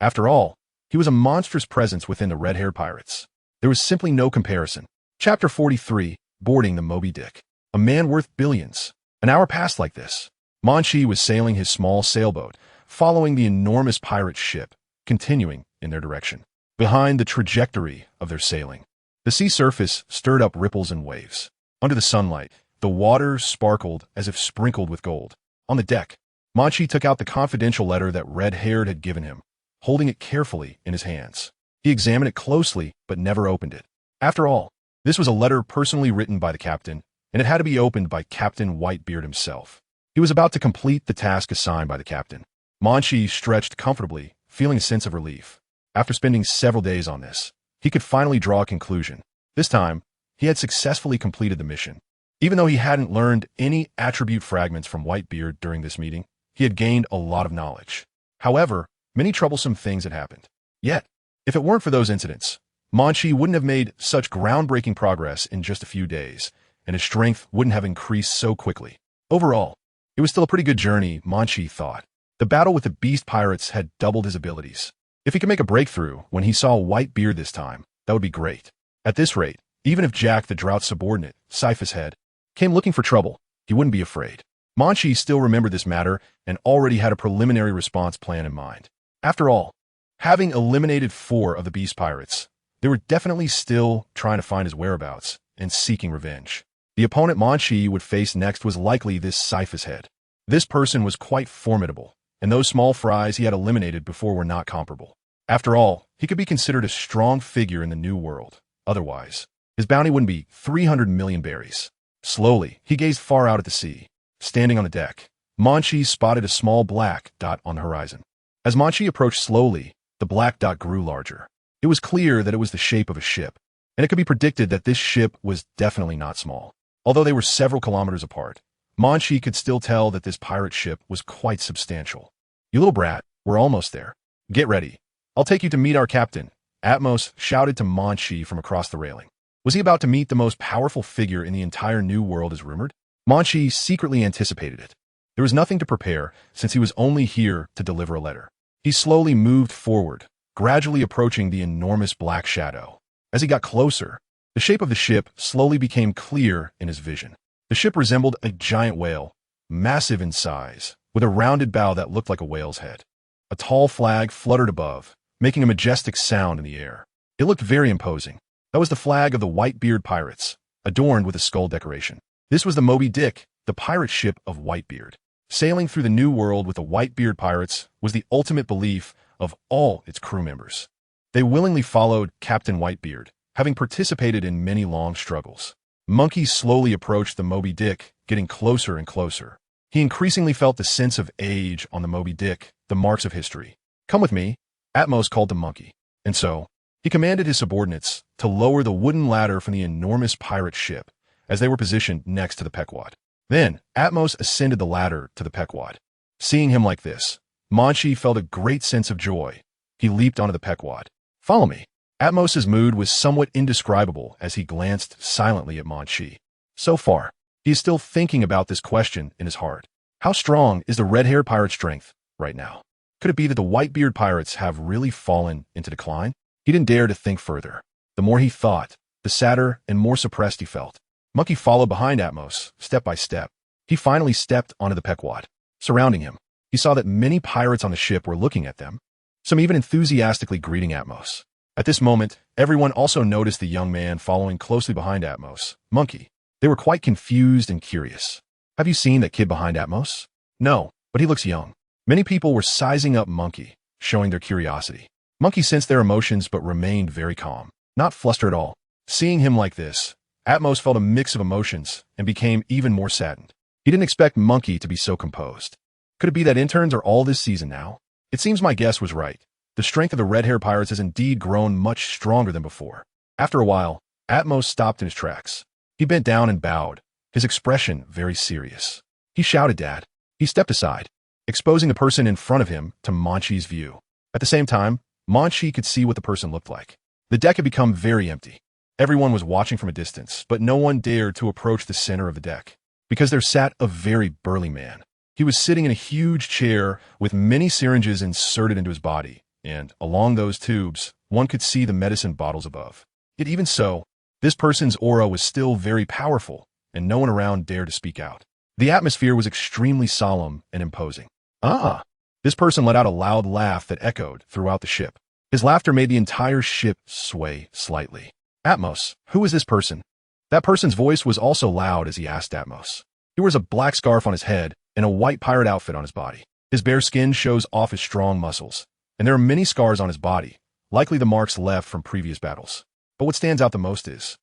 After all, he was a monstrous presence within the red-haired pirates. There was simply no comparison. Chapter 43, Boarding the Moby Dick. A man worth billions. An hour passed like this. Munchie was sailing his small sailboat, following the enormous pirate ship, continuing in their direction. Behind the trajectory of their sailing, the sea surface stirred up ripples and waves. Under the sunlight, the water sparkled as if sprinkled with gold. On the deck, Munchie took out the confidential letter that Red-Haired had given him, holding it carefully in his hands. He examined it closely, but never opened it. After all, this was a letter personally written by the captain, and it had to be opened by Captain Whitebeard himself. He was about to complete the task assigned by the captain. Munchie stretched comfortably, feeling a sense of relief. After spending several days on this, he could finally draw a conclusion. This time, he had successfully completed the mission. Even though he hadn't learned any attribute fragments from Whitebeard during this meeting, he had gained a lot of knowledge. However, many troublesome things had happened. Yet, if it weren't for those incidents, Munchie wouldn't have made such groundbreaking progress in just a few days, and his strength wouldn't have increased so quickly. Overall, it was still a pretty good journey, Munchie thought. The battle with the beast pirates had doubled his abilities. If he could make a breakthrough when he saw Whitebeard this time, that would be great. At this rate, even if Jack the Drought's subordinate, Cyphus Head, came looking for trouble, he wouldn't be afraid. Munchie still remembered this matter and already had a preliminary response plan in mind. After all, having eliminated 4 of the beast pirates, they were definitely still trying to find his whereabouts and seeking revenge. The opponent Munchie would face next was likely this Cyphus Head. This person was quite formidable, and those small fries he had eliminated before were not comparable. After all, he could be considered a strong figure in the new world. Otherwise, his bounty wouldn't be 300 million berries. Slowly, he gazed far out at the sea. Standing on the deck, Munchie spotted a small black dot on the horizon. As Munchie approached slowly, the black dot grew larger. It was clear that it was the shape of a ship, and it could be predicted that this ship was definitely not small. Although they were several kilometers apart, Munchie could still tell that this pirate ship was quite substantial. "You little brat, we're almost there. Get ready. I'll take you to meet our captain," Atmos shouted to Munchie from across the railing. Was he about to meet the most powerful figure in the entire new world as rumored? Munchie secretly anticipated it. There was nothing to prepare since he was only here to deliver a letter. He slowly moved forward, gradually approaching the enormous black shadow. As he got closer, the shape of the ship slowly became clear in his vision. The ship resembled a giant whale, massive in size, with a rounded bow that looked like a whale's head. A tall flag fluttered above, making a majestic sound in the air. It looked very imposing. That was the flag of the Whitebeard pirates, adorned with a skull decoration. This was the Moby Dick, the pirate ship of Whitebeard. Sailing through the new world with the Whitebeard pirates was the ultimate belief of all its crew members. They willingly followed Captain Whitebeard, having participated in many long struggles. Monkey slowly approached the Moby Dick, getting closer and closer. He increasingly felt the sense of age on the Moby Dick, the marks of history. "Come with me," Atmos called to Monkey. And so, he commanded his subordinates to lower the wooden ladder from the enormous pirate ship as they were positioned next to the Pequod. Then, Atmos ascended the ladder to the Pequod. Seeing him like this, Munchie felt a great sense of joy. He leaped onto the Pequod. "Follow me." Atmos's mood was somewhat indescribable as he glanced silently at Munchie. So far, he is still thinking about this question in his heart. How strong is the red-haired pirate strength right now? Could it be that the Whitebeard pirates have really fallen into decline? He didn't dare to think further. The more he thought, the sadder and more suppressed he felt. Monkey followed behind Atmos, step by step. He finally stepped onto the Pequod. Surrounding him, he saw that many pirates on the ship were looking at them, some even enthusiastically greeting Atmos. At this moment, everyone also noticed the young man following closely behind Atmos, Monkey. They were quite confused and curious. "Have you seen that kid behind Atmos?" "No, but he looks young." Many people were sizing up Monkey, showing their curiosity. Monkey sensed their emotions but remained very calm, not flustered at all. Seeing him like this, Atmos felt a mix of emotions and became even more saddened. He didn't expect Monkey to be so composed. Could it be that interns are all this season now? It seems my guess was right. The strength of the red-haired pirates has indeed grown much stronger than before. After a while, Atmos stopped in his tracks. He bent down and bowed, his expression very serious. He shouted, "Dad." He stepped aside, exposing the person in front of him to Munchie's view. At the same time, Munchie could see what the person looked like. The deck had become very empty. Everyone was watching from a distance, but no one dared to approach the center of the deck, because there sat a very burly man. He was sitting in a huge chair with many syringes inserted into his body, and along those tubes, one could see the medicine bottles above. Yet even so, this person's aura was still very powerful, and no one around dared to speak out. The atmosphere was extremely solemn and imposing. "Ah!" This person let out a loud laugh that echoed throughout the ship. His laughter made the entire ship sway slightly. "Atmos, who is this person?" That person's voice was also loud as he asked Atmos. He wears a black scarf on his head and a white pirate outfit on his body. His bare skin shows off his strong muscles, and there are many scars on his body, likely the marks left from previous battles. But what stands out the most is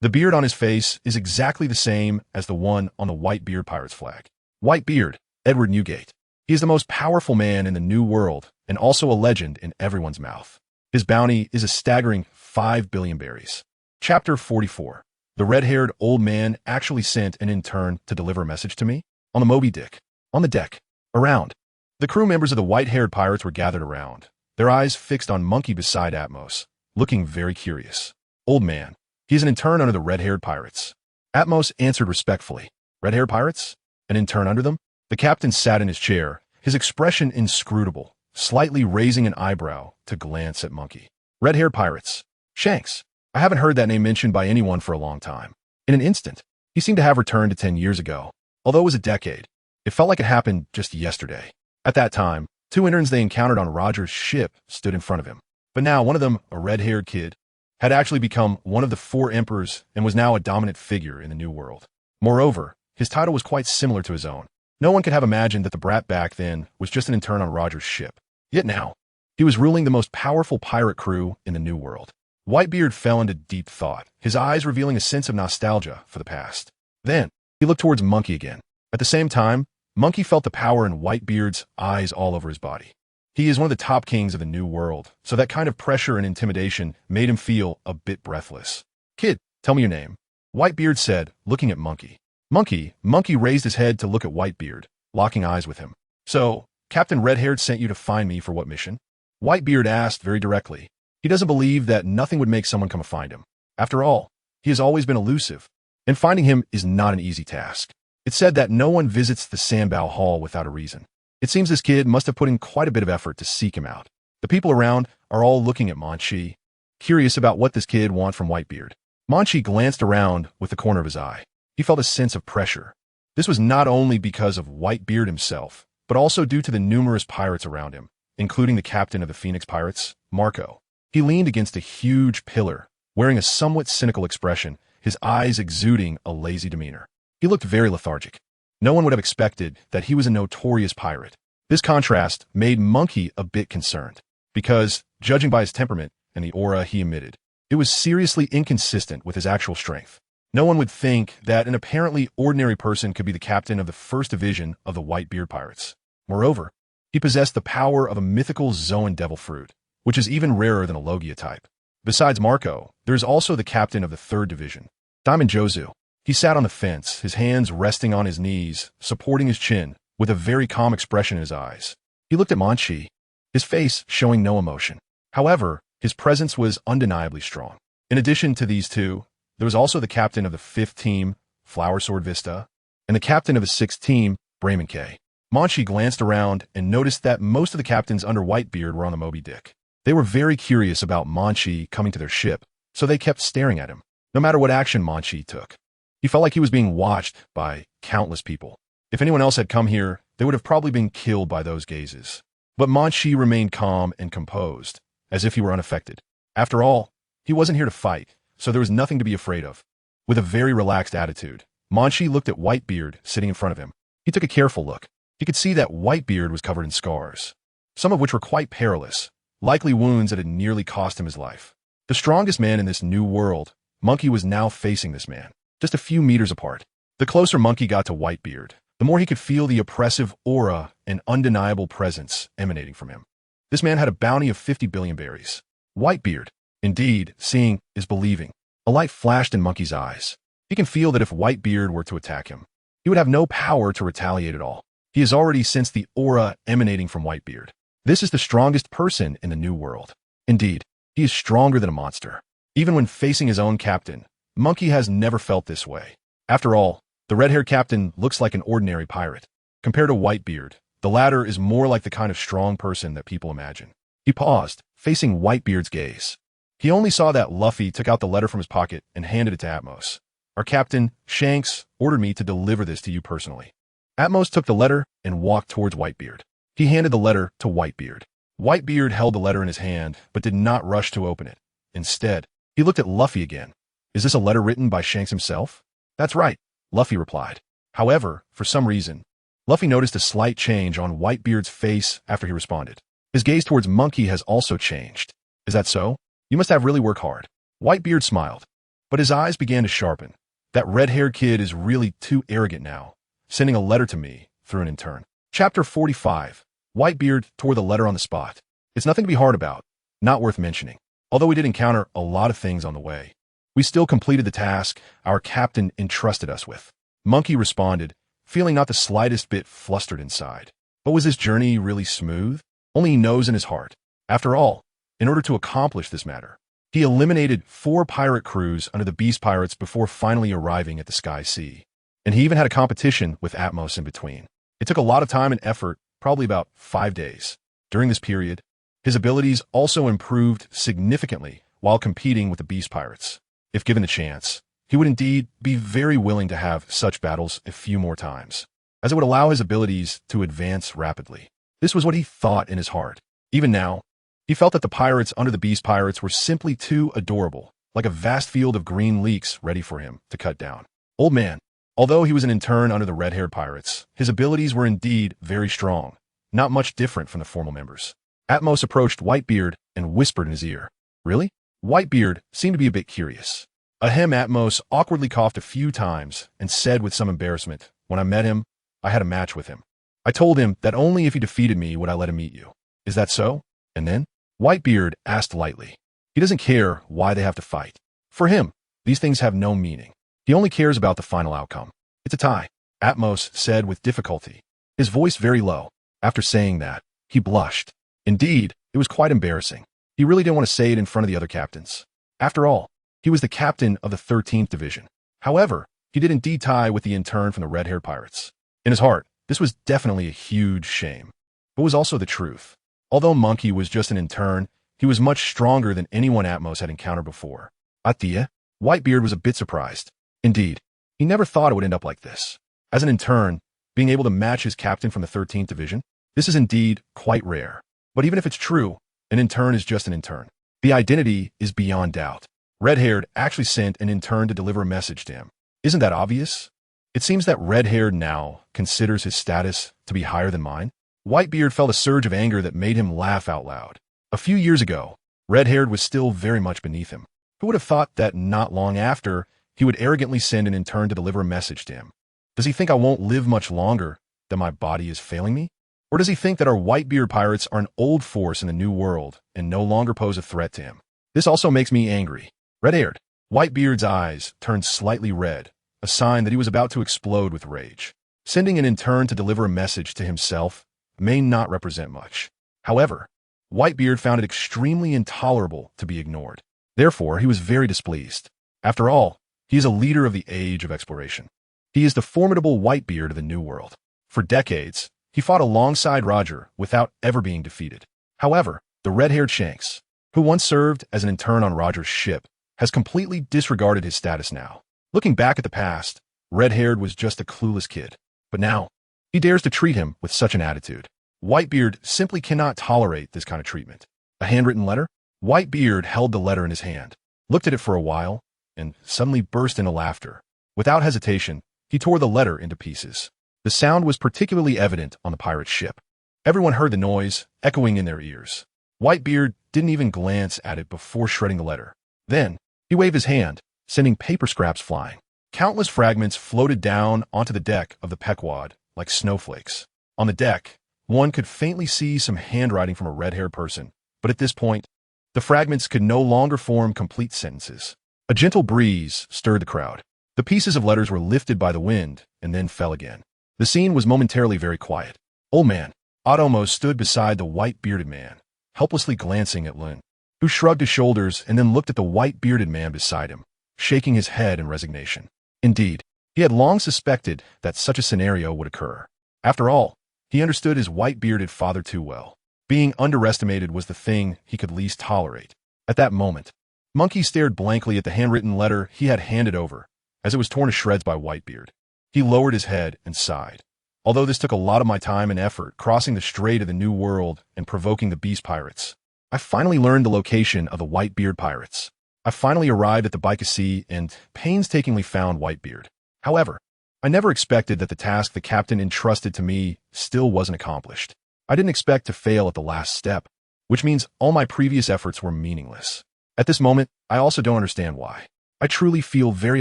the beard on his face is exactly the same as the one on the Whitebeard pirate's flag. Whitebeard, Edward Newgate. He is the most powerful man in the New World and also a legend in everyone's mouth. His bounty is a staggering 5 billion berries. Chapter 44. The red-haired old man actually sent an intern to deliver a message to me? On the Moby Dick. On the deck. Around. The crew members of the white-haired pirates were gathered around, their eyes fixed on Monkey beside Atmos, looking very curious. "Old man. He is an intern under the red-haired pirates." Atmos answered respectfully. "Red-haired pirates? An intern under them?" The captain sat in his chair, his expression inscrutable, slightly raising an eyebrow to glance at Monkey. "Red-haired pirates. Shanks. I haven't heard that name mentioned by anyone for a long time." In an instant, he seemed to have returned to 10 years ago. Although it was a decade, it felt like it happened just yesterday. At that time, 2 interns they encountered on Roger's ship stood in front of him. But now one of them, a red-haired kid, had actually become one of the 4 emperors and was now a dominant figure in the New World. Moreover, his title was quite similar to his own. No one could have imagined that the brat back then was just an intern on Roger's ship. Yet now, he was ruling the most powerful pirate crew in the New World. Whitebeard fell into deep thought, his eyes revealing a sense of nostalgia for the past. Then, he looked towards Monkey again. At the same time, Monkey felt the power in Whitebeard's eyes all over his body. He is one of the top kings of the New World, so that kind of pressure and intimidation made him feel a bit breathless. "Kid, tell me your name," Whitebeard said, looking at Monkey. Monkey raised his head to look at Whitebeard, locking eyes with him. "So, Captain Red-Haired sent you to find me for what mission?" Whitebeard asked very directly. He doesn't believe that nothing would make someone come and find him. After all, he has always been elusive, and finding him is not an easy task. It's said that no one visits the Sandbow Hall without a reason. It seems this kid must have put in quite a bit of effort to seek him out. The people around are all looking at Munchie, curious about what this kid wants from Whitebeard. Munchie glanced around with the corner of his eye. He felt a sense of pressure. This was not only because of Whitebeard himself, but also due to the numerous pirates around him, including the captain of the Phoenix Pirates, Marco. He leaned against a huge pillar, wearing a somewhat cynical expression, his eyes exuding a lazy demeanor. He looked very lethargic. No one would have expected that he was a notorious pirate. This contrast made Monkey a bit concerned, because, judging by his temperament and the aura he emitted, it was seriously inconsistent with his actual strength. No one would think that an apparently ordinary person could be the captain of the first division of the Whitebeard pirates. Moreover, he possessed the power of a mythical Zoan devil fruit, which is even rarer than a Logia type. Besides Marco, there is also the captain of the third division, Diamond Jozu. He sat on the fence, his hands resting on his knees, supporting his chin, with a very calm expression in his eyes. He looked at Munchie, his face showing no emotion. However, his presence was undeniably strong. In addition to these two, there was also the captain of the 5th team, Flower Sword Vista, and the captain of the 6th team, Brayman K. Munchie glanced around and noticed that most of the captains under Whitebeard were on the Moby Dick. They were very curious about Munchie coming to their ship, so they kept staring at him, no matter what action Munchie took. He felt like he was being watched by countless people. If anyone else had come here, they would have probably been killed by those gazes. But Munchie remained calm and composed, as if he were unaffected. After all, he wasn't here to fight, so there was nothing to be afraid of. With a very relaxed attitude, Munchie looked at Whitebeard sitting in front of him. He took a careful look. He could see that Whitebeard was covered in scars, some of which were quite perilous, likely wounds that had nearly cost him his life. The strongest man in this new world, Monkey was now facing this man, just a few meters apart. The closer Monkey got to Whitebeard, the more he could feel the oppressive aura and undeniable presence emanating from him. This man had a bounty of 50 billion berries. Whitebeard, indeed, seeing is believing. A light flashed in Monkey's eyes. He can feel that if Whitebeard were to attack him, he would have no power to retaliate at all. He has already sensed the aura emanating from Whitebeard. This is the strongest person in the new world. Indeed, he is stronger than a monster. Even when facing his own captain, Monkey has never felt this way. After all, the red-haired captain looks like an ordinary pirate. Compared to Whitebeard, the latter is more like the kind of strong person that people imagine. He paused, facing Whitebeard's gaze. He only saw that Luffy took out the letter from his pocket and handed it to Atmos. Our captain, Shanks, ordered me to deliver this to you personally. Atmos took the letter and walked towards Whitebeard. He handed the letter to Whitebeard. Whitebeard held the letter in his hand, but did not rush to open it. Instead, he looked at Luffy again. Is this a letter written by Shanks himself? That's right, Luffy replied. However, for some reason, Luffy noticed a slight change on Whitebeard's face after he responded. His gaze towards Monkey has also changed. Is that so? You must have really worked hard. Whitebeard smiled, but his eyes began to sharpen. That red-haired kid is really too arrogant now, sending a letter to me through an intern. Chapter 45. Whitebeard tore the letter on the spot. It's nothing to be hard about, not worth mentioning. Although we did encounter a lot of things on the way, we still completed the task our captain entrusted us with. Monkey responded, feeling not the slightest bit flustered inside. But was this journey really smooth? Only he knows in his heart. After all, in order to accomplish this matter, he eliminated 4 pirate crews under the Beast Pirates before finally arriving at the Sky Sea. And he even had a competition with Atmos in between. It took a lot of time and effort, probably about 5 days. During this period, his abilities also improved significantly while competing with the Beast Pirates. If given the chance, he would indeed be very willing to have such battles a few more times, as it would allow his abilities to advance rapidly. This was what he thought in his heart. Even now, he felt that the pirates under the Beast Pirates were simply too adorable, like a vast field of green leeks ready for him to cut down. Old man, although he was an intern under the red-haired pirates, his abilities were indeed very strong, not much different from the formal members. Atmos approached Whitebeard and whispered in his ear. Really? Whitebeard seemed to be a bit curious. Ahem. Atmos awkwardly coughed a few times and said with some embarrassment, when I met him, I had a match with him. I told him that only if he defeated me would I let him meet you. Is that so? And then? Whitebeard asked lightly. He doesn't care why they have to fight. For him, these things have no meaning. He only cares about the final outcome. It's a tie, Atmos said with difficulty, his voice very low. After saying that, he blushed. Indeed, it was quite embarrassing. He really didn't want to say it in front of the other captains. After all, he was the captain of the 13th Division. However, he did indeed tie with the intern from the red-haired pirates. In his heart, this was definitely a huge shame, but was also the truth. Although Monkey was just an intern, he was much stronger than anyone Atmos had encountered before. Atia? Whitebeard was a bit surprised. Indeed, he never thought it would end up like this. As an intern, being able to match his captain from the 13th Division, this is indeed quite rare. But even if it's true, an intern is just an intern. The identity is beyond doubt. Red-haired actually sent an intern to deliver a message to him. Isn't that obvious? It seems that red-haired now considers his status to be higher than mine. Whitebeard felt a surge of anger that made him laugh out loud. A few years ago, red-haired was still very much beneath him. Who would have thought that not long after, he would arrogantly send an intern to deliver a message to him. Does he think I won't live much longer, that my body is failing me? Or does he think that our Whitebeard pirates are an old force in the New World and no longer pose a threat to him? This also makes me angry. Red-haired. Whitebeard's eyes turned slightly red, a sign that he was about to explode with rage. Sending an intern to deliver a message to himself may not represent much. However, Whitebeard found it extremely intolerable to be ignored. Therefore, he was very displeased. After all, he is a leader of the age of exploration. He is the formidable Whitebeard of the New World. For decades, he fought alongside Roger without ever being defeated. However, the red-haired Shanks, who once served as an intern on Roger's ship, has completely disregarded his status now. Looking back at the past, Red-haired was just a clueless kid. But now, he dares to treat him with such an attitude. Whitebeard simply cannot tolerate this kind of treatment. A handwritten letter? Whitebeard held the letter in his hand, looked at it for a while, and suddenly burst into laughter. Without hesitation, he tore the letter into pieces. The sound was particularly evident on the pirate ship. Everyone heard the noise, echoing in their ears. Whitebeard didn't even glance at it before shredding the letter. Then, he waved his hand, sending paper scraps flying. Countless fragments floated down onto the deck of the Pequod like snowflakes. On the deck, one could faintly see some handwriting from a red-haired person, but at this point, the fragments could no longer form complete sentences. A gentle breeze stirred the crowd. The pieces of letters were lifted by the wind and then fell again. The scene was momentarily very quiet. Old man Otomo stood beside the white-bearded man, helplessly glancing at Lin, who shrugged his shoulders and then looked at the white-bearded man beside him, shaking his head in resignation. Indeed, he had long suspected that such a scenario would occur. After all, he understood his white-bearded father too well. Being underestimated was the thing he could least tolerate. At that moment, Munchie stared blankly at the handwritten letter he had handed over, as it was torn to shreds by Whitebeard. He lowered his head and sighed. Although this took a lot of my time and effort crossing the Strait of the New World and provoking the Beast Pirates, I finally learned the location of the Whitebeard pirates. I finally arrived at the Baikasi and painstakingly found Whitebeard. However, I never expected that the task the captain entrusted to me still wasn't accomplished. I didn't expect to fail at the last step, which means all my previous efforts were meaningless. At this moment, I also don't understand why. I truly feel very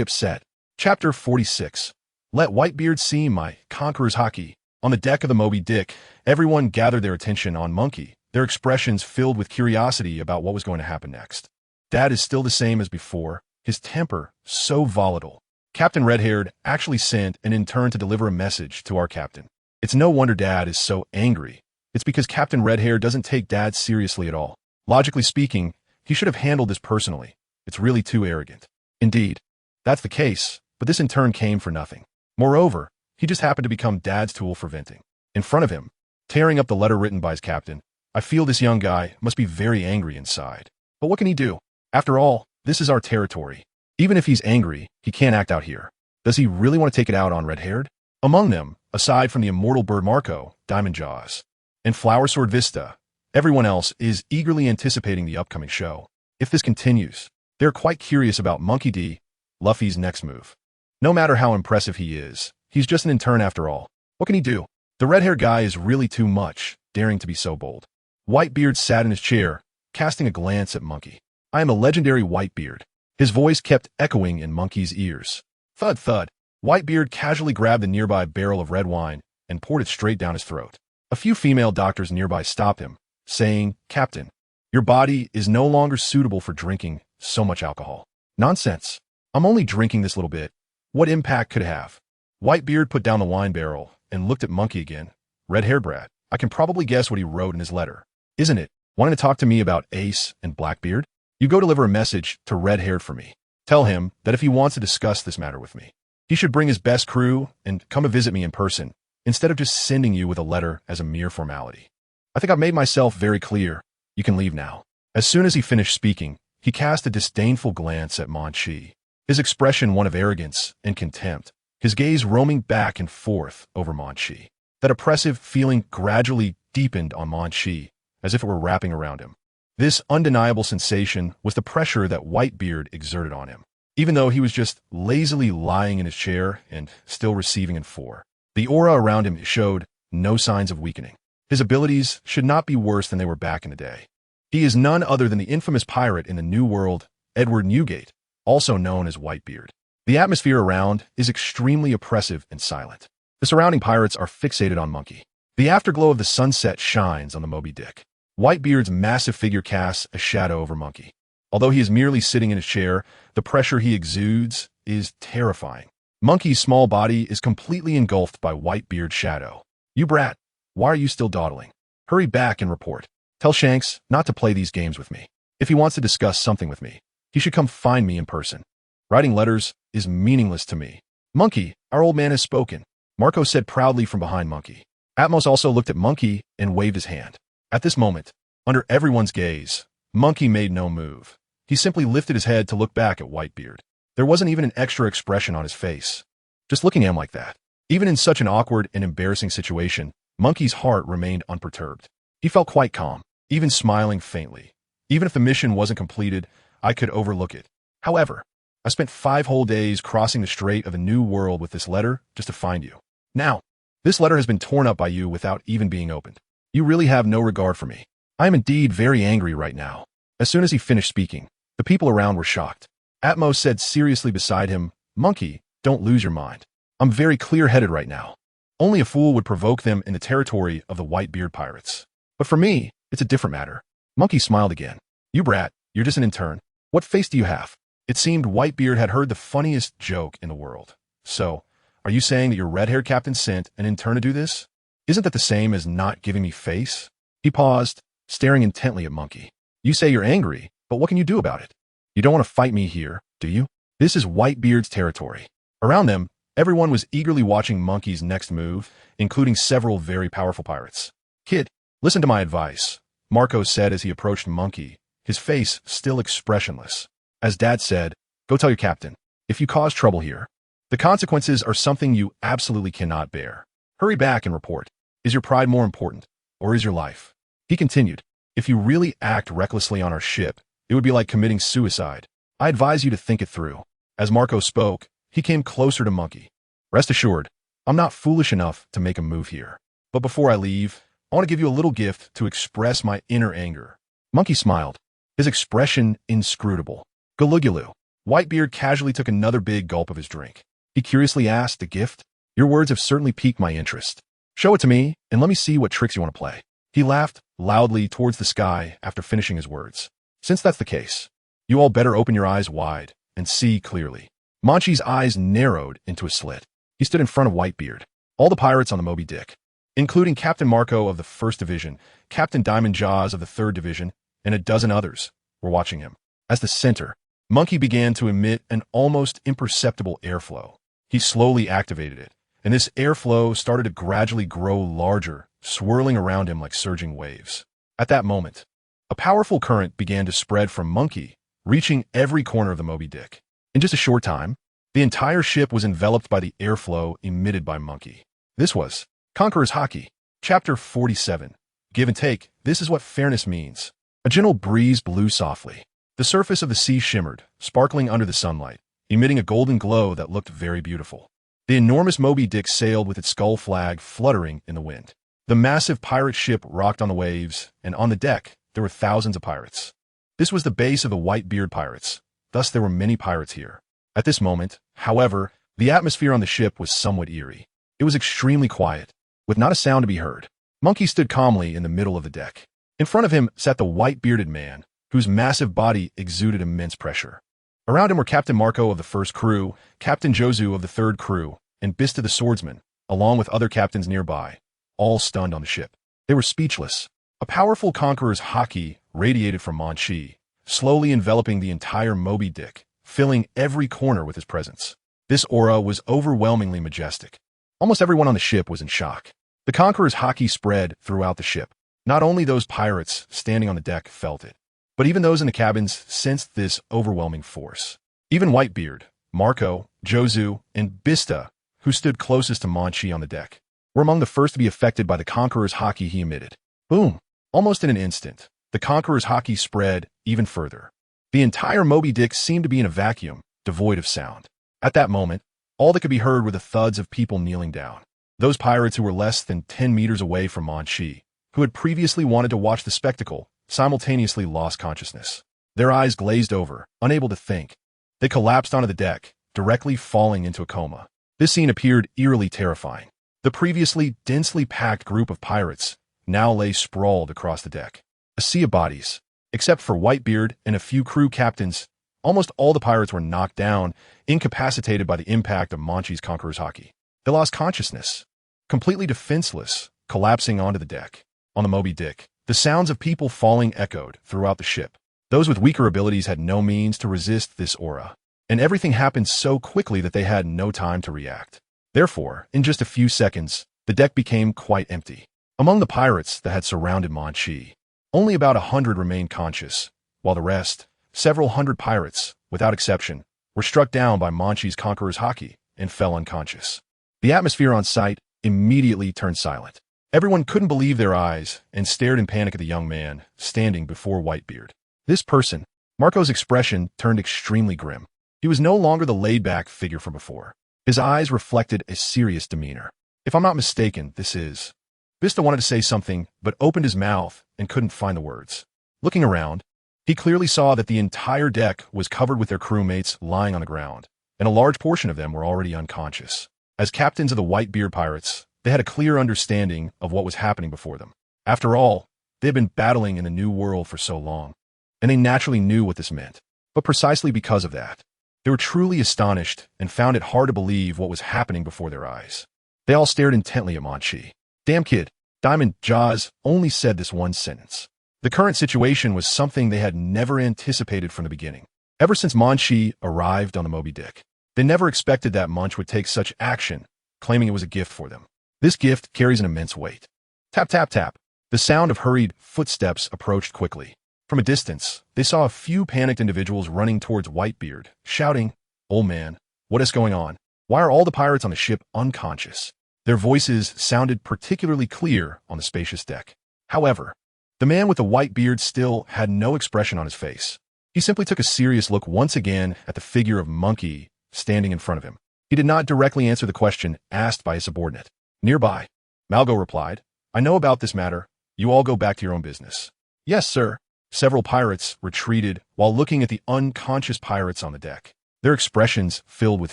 upset. Chapter 46. Let Whitebeard see my Conqueror's Haki. On the deck of the Moby Dick, everyone gathered their attention on Munchie, their expressions filled with curiosity about what was going to happen next. Dad is still the same as before, his temper so volatile. Captain Red-haired actually sent an intern to deliver a message to our captain. It's no wonder Dad is so angry. It's because Captain Red-haired doesn't take Dad seriously at all. Logically speaking, he should have handled this personally. It's really too arrogant. Indeed, that's the case, but this intern came for nothing. Moreover, he just happened to become Dad's tool for venting. In front of him, tearing up the letter written by his captain, I feel this young guy must be very angry inside. But what can he do? After all, this is our territory. Even if he's angry, he can't act out here. Does he really want to take it out on Red-haired? Among them, aside from the immortal bird Marco, Diamond Jaws, and Flower Sword Vista, everyone else is eagerly anticipating the upcoming show. If this continues, they're quite curious about Monkey D. Luffy's next move. No matter how impressive he is, he's just an intern after all. What can he do? The red-haired guy is really too much, daring to be so bold. Whitebeard sat in his chair, casting a glance at Munchie. I am a legendary Whitebeard. His voice kept echoing in Monkey's ears. Thud, thud. Whitebeard casually grabbed the nearby barrel of red wine and poured it straight down his throat. A few female doctors nearby stopped him, saying, Captain, your body is no longer suitable for drinking so much alcohol. Nonsense. I'm only drinking this little bit. What impact could it have? Whitebeard put down the wine barrel and looked at Munchie again. Red-haired brat. I can probably guess what he wrote in his letter. Isn't it? Wanting to talk to me about Ace and Blackbeard? You go deliver a message to Red-haired for me. Tell him that if he wants to discuss this matter with me, he should bring his best crew and come and visit me in person, instead of just sending you with a letter as a mere formality. I think I've made myself very clear. You can leave now. As soon as he finished speaking, he cast a disdainful glance at Munchie, his expression one of arrogance and contempt, his gaze roaming back and forth over Munchie. That oppressive feeling gradually deepened on Munchie, as if it were wrapping around him. This undeniable sensation was the pressure that Whitebeard exerted on him, even though he was just lazily lying in his chair and still receiving in 4. The aura around him showed no signs of weakening. His abilities should not be worse than they were back in the day. He is none other than the infamous pirate in the New World, Edward Newgate, also known as Whitebeard. The atmosphere around is extremely oppressive and silent. The surrounding pirates are fixated on Munchie. The afterglow of the sunset shines on the Moby Dick. Whitebeard's massive figure casts a shadow over Munchie. Although he is merely sitting in his chair, the pressure he exudes is terrifying. Munchie's small body is completely engulfed by Whitebeard's shadow. "You brat, why are you still dawdling? Hurry back and report. Tell Shanks not to play these games with me. If he wants to discuss something with me, he should come find me in person. Writing letters is meaningless to me." "Munchie, our old man has spoken," Marco said proudly from behind Munchie. Atmos also looked at Munchie and waved his hand. At this moment, under everyone's gaze, Munchie made no move. He simply lifted his head to look back at Whitebeard. There wasn't even an extra expression on his face. Just looking at him like that. Even in such an awkward and embarrassing situation, Munchie's heart remained unperturbed. He felt quite calm, even smiling faintly. Even if the mission wasn't completed, I could overlook it. However, I spent 5 whole days crossing the Strait of a New World with this letter just to find you. Now, this letter has been torn up by you without even being opened. You really have no regard for me. I am indeed very angry right now." As soon as he finished speaking, the people around were shocked. Atmos said seriously beside him, "Munchie, don't lose your mind. I'm very clear-headed right now. Only a fool would provoke them in the territory of the Whitebeard pirates. But for me, it's a different matter." Munchie smiled again. "You brat, you're just an intern. What face do you have?" It seemed Whitebeard had heard the funniest joke in the world. "So, are you saying that your red-haired captain sent an intern to do this? Isn't that the same as not giving me face?" He paused, staring intently at Munchie. "You say you're angry, but what can you do about it? You don't want to fight me here, do you? This is Whitebeard's territory." Around them, everyone was eagerly watching Munchie's next move, including several very powerful pirates. "Kid, listen to my advice," Marco said as he approached Munchie, his face still expressionless. "As Dad said, go tell your captain. If you cause trouble here, the consequences are something you absolutely cannot bear. Hurry back and report. Is your pride more important, or is your life?" He continued, "If you really act recklessly on our ship, it would be like committing suicide. I advise you to think it through." As Marco spoke, he came closer to Munchie. "Rest assured, I'm not foolish enough to make a move here. But before I leave, I want to give you a little gift to express my inner anger." Munchie smiled, his expression inscrutable. "Gulugulu." Whitebeard casually took another big gulp of his drink. He curiously asked, "The gift? Your words have certainly piqued my interest. Show it to me, and let me see what tricks you want to play." He laughed loudly towards the sky after finishing his words. "Since that's the case, you all better open your eyes wide and see clearly." Munchie's eyes narrowed into a slit. He stood in front of Whitebeard. All the pirates on the Moby Dick, including Captain Marco of the 1st Division, Captain Diamond Jaws of the 3rd Division, and a dozen others, were watching him. As the center, Munchie began to emit an almost imperceptible airflow. He slowly activated it, and this airflow started to gradually grow larger, swirling around him like surging waves. At that moment, a powerful current began to spread from Munchie, reaching every corner of the Moby Dick. In just a short time, the entire ship was enveloped by the airflow emitted by Munchie. This was Conqueror's Haki. Chapter 47. Give and take. This is what fairness means. A gentle breeze blew softly. The surface of the sea shimmered, sparkling under the sunlight, emitting a golden glow that looked very beautiful. The enormous Moby Dick sailed with its skull flag fluttering in the wind. The massive pirate ship rocked on the waves, and on the deck, there were thousands of pirates. This was the base of the Whitebeard pirates, thus there were many pirates here. At this moment, however, the atmosphere on the ship was somewhat eerie. It was extremely quiet, with not a sound to be heard. Munchie stood calmly in the middle of the deck. In front of him sat the white-bearded man, whose massive body exuded immense pressure. Around him were Captain Marco of the 1st crew, Captain Jozu of the 3rd crew, and Bista the swordsman, along with other captains nearby, all stunned on the ship. They were speechless. A powerful Conqueror's Haki radiated from Munchie, slowly enveloping the entire Moby Dick, filling every corner with his presence. This aura was overwhelmingly majestic. Almost everyone on the ship was in shock. The Conqueror's Haki spread throughout the ship. Not only those pirates standing on the deck felt it, but even those in the cabins sensed this overwhelming force. Even Whitebeard, Marco, Jozu, and Bista, who stood closest to Munchie on the deck, were among the first to be affected by the Conqueror's Haki he emitted. Boom! Almost in an instant, the Conqueror's Haki spread even further. The entire Moby Dick seemed to be in a vacuum, devoid of sound. At that moment, all that could be heard were the thuds of people kneeling down. Those pirates who were less than 10 meters away from Munchie, who had previously wanted to watch the spectacle, simultaneously lost consciousness. Their eyes glazed over, unable to think. They collapsed onto the deck, directly falling into a coma. This scene appeared eerily terrifying. The previously densely packed group of pirates now lay sprawled across the deck. A sea of bodies. Except for Whitebeard and a few crew captains, almost all the pirates were knocked down, incapacitated by the impact of Munchie's Conqueror's Haki. They lost consciousness, completely defenseless, collapsing onto the deck. On the Moby Dick, the sounds of people falling echoed throughout the ship. Those with weaker abilities had no means to resist this aura, and everything happened so quickly that they had no time to react. Therefore, in just a few seconds, the deck became quite empty. Among the pirates that had surrounded Munchie, only about 100 remained conscious, while the rest, several hundred pirates, without exception, were struck down by Munchie's Conqueror's Haki and fell unconscious. The atmosphere on site immediately turned silent. Everyone couldn't believe their eyes and stared in panic at the young man standing before Whitebeard. This person, Marco's expression turned extremely grim. He was no longer the laid-back figure from before. His eyes reflected a serious demeanor. If I'm not mistaken, this is... Vista wanted to say something, but opened his mouth and couldn't find the words. Looking around, he clearly saw that the entire deck was covered with their crewmates lying on the ground, and a large portion of them were already unconscious. As captains of the Whitebeard pirates, they had a clear understanding of what was happening before them. After all, they had been battling in the New World for so long, and they naturally knew what this meant. But precisely because of that, they were truly astonished and found it hard to believe what was happening before their eyes. They all stared intently at Munchie. Damn kid, Diamond Jaws only said this one sentence. The current situation was something they had never anticipated from the beginning. Ever since Munchie arrived on the Moby Dick, they never expected that Munch would take such action, claiming it was a gift for them. This gift carries an immense weight. Tap, tap, tap. The sound of hurried footsteps approached quickly. From a distance, they saw a few panicked individuals running towards Whitebeard, shouting, "Old man, what is going on? Why are all the pirates on the ship unconscious?" Their voices sounded particularly clear on the spacious deck. However, the man with the white beard still had no expression on his face. He simply took a serious look once again at the figure of Munchie standing in front of him. He did not directly answer the question asked by his subordinate. Nearby, Malgo replied, "I know about this matter. You all go back to your own business." "Yes, sir." Several pirates retreated while looking at the unconscious pirates on the deck. Their expressions filled with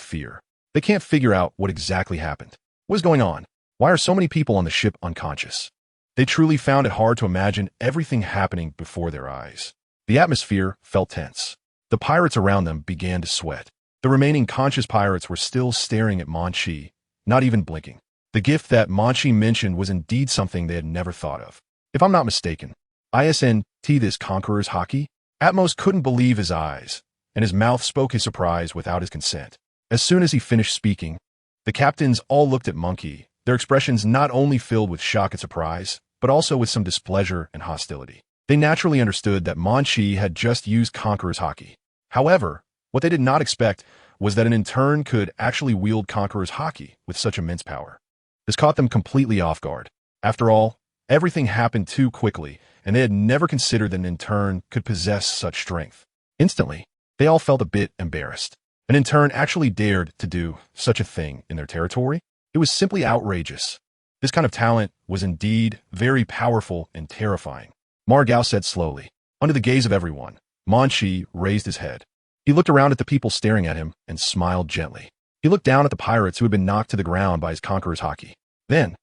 fear. They can't figure out what exactly happened. What is going on? Why are so many people on the ship unconscious? They truly found it hard to imagine everything happening before their eyes. The atmosphere felt tense. The pirates around them began to sweat. The remaining conscious pirates were still staring at Munchie, not even blinking. The gift that Munchie mentioned was indeed something they had never thought of. If I'm not mistaken, ISNT this Conqueror's Haki? Atmos couldn't believe his eyes, and his mouth spoke his surprise without his consent. As soon as he finished speaking, the captains all looked at Munchie, their expressions not only filled with shock and surprise, but also with some displeasure and hostility. They naturally understood that Munchie had just used Conqueror's Haki. However, what they did not expect was that an intern could actually wield Conqueror's Haki with such immense power. This caught them completely off guard. After all, everything happened too quickly, and they had never considered that an intern could possess such strength. Instantly, they all felt a bit embarrassed. An intern actually dared to do such a thing in their territory? It was simply outrageous. This kind of talent was indeed very powerful and terrifying. Margao said slowly. Under the gaze of everyone, Munchie raised his head. He looked around at the people staring at him and smiled gently. He looked down at the pirates who had been knocked to the ground by his Conqueror's Haki. Then,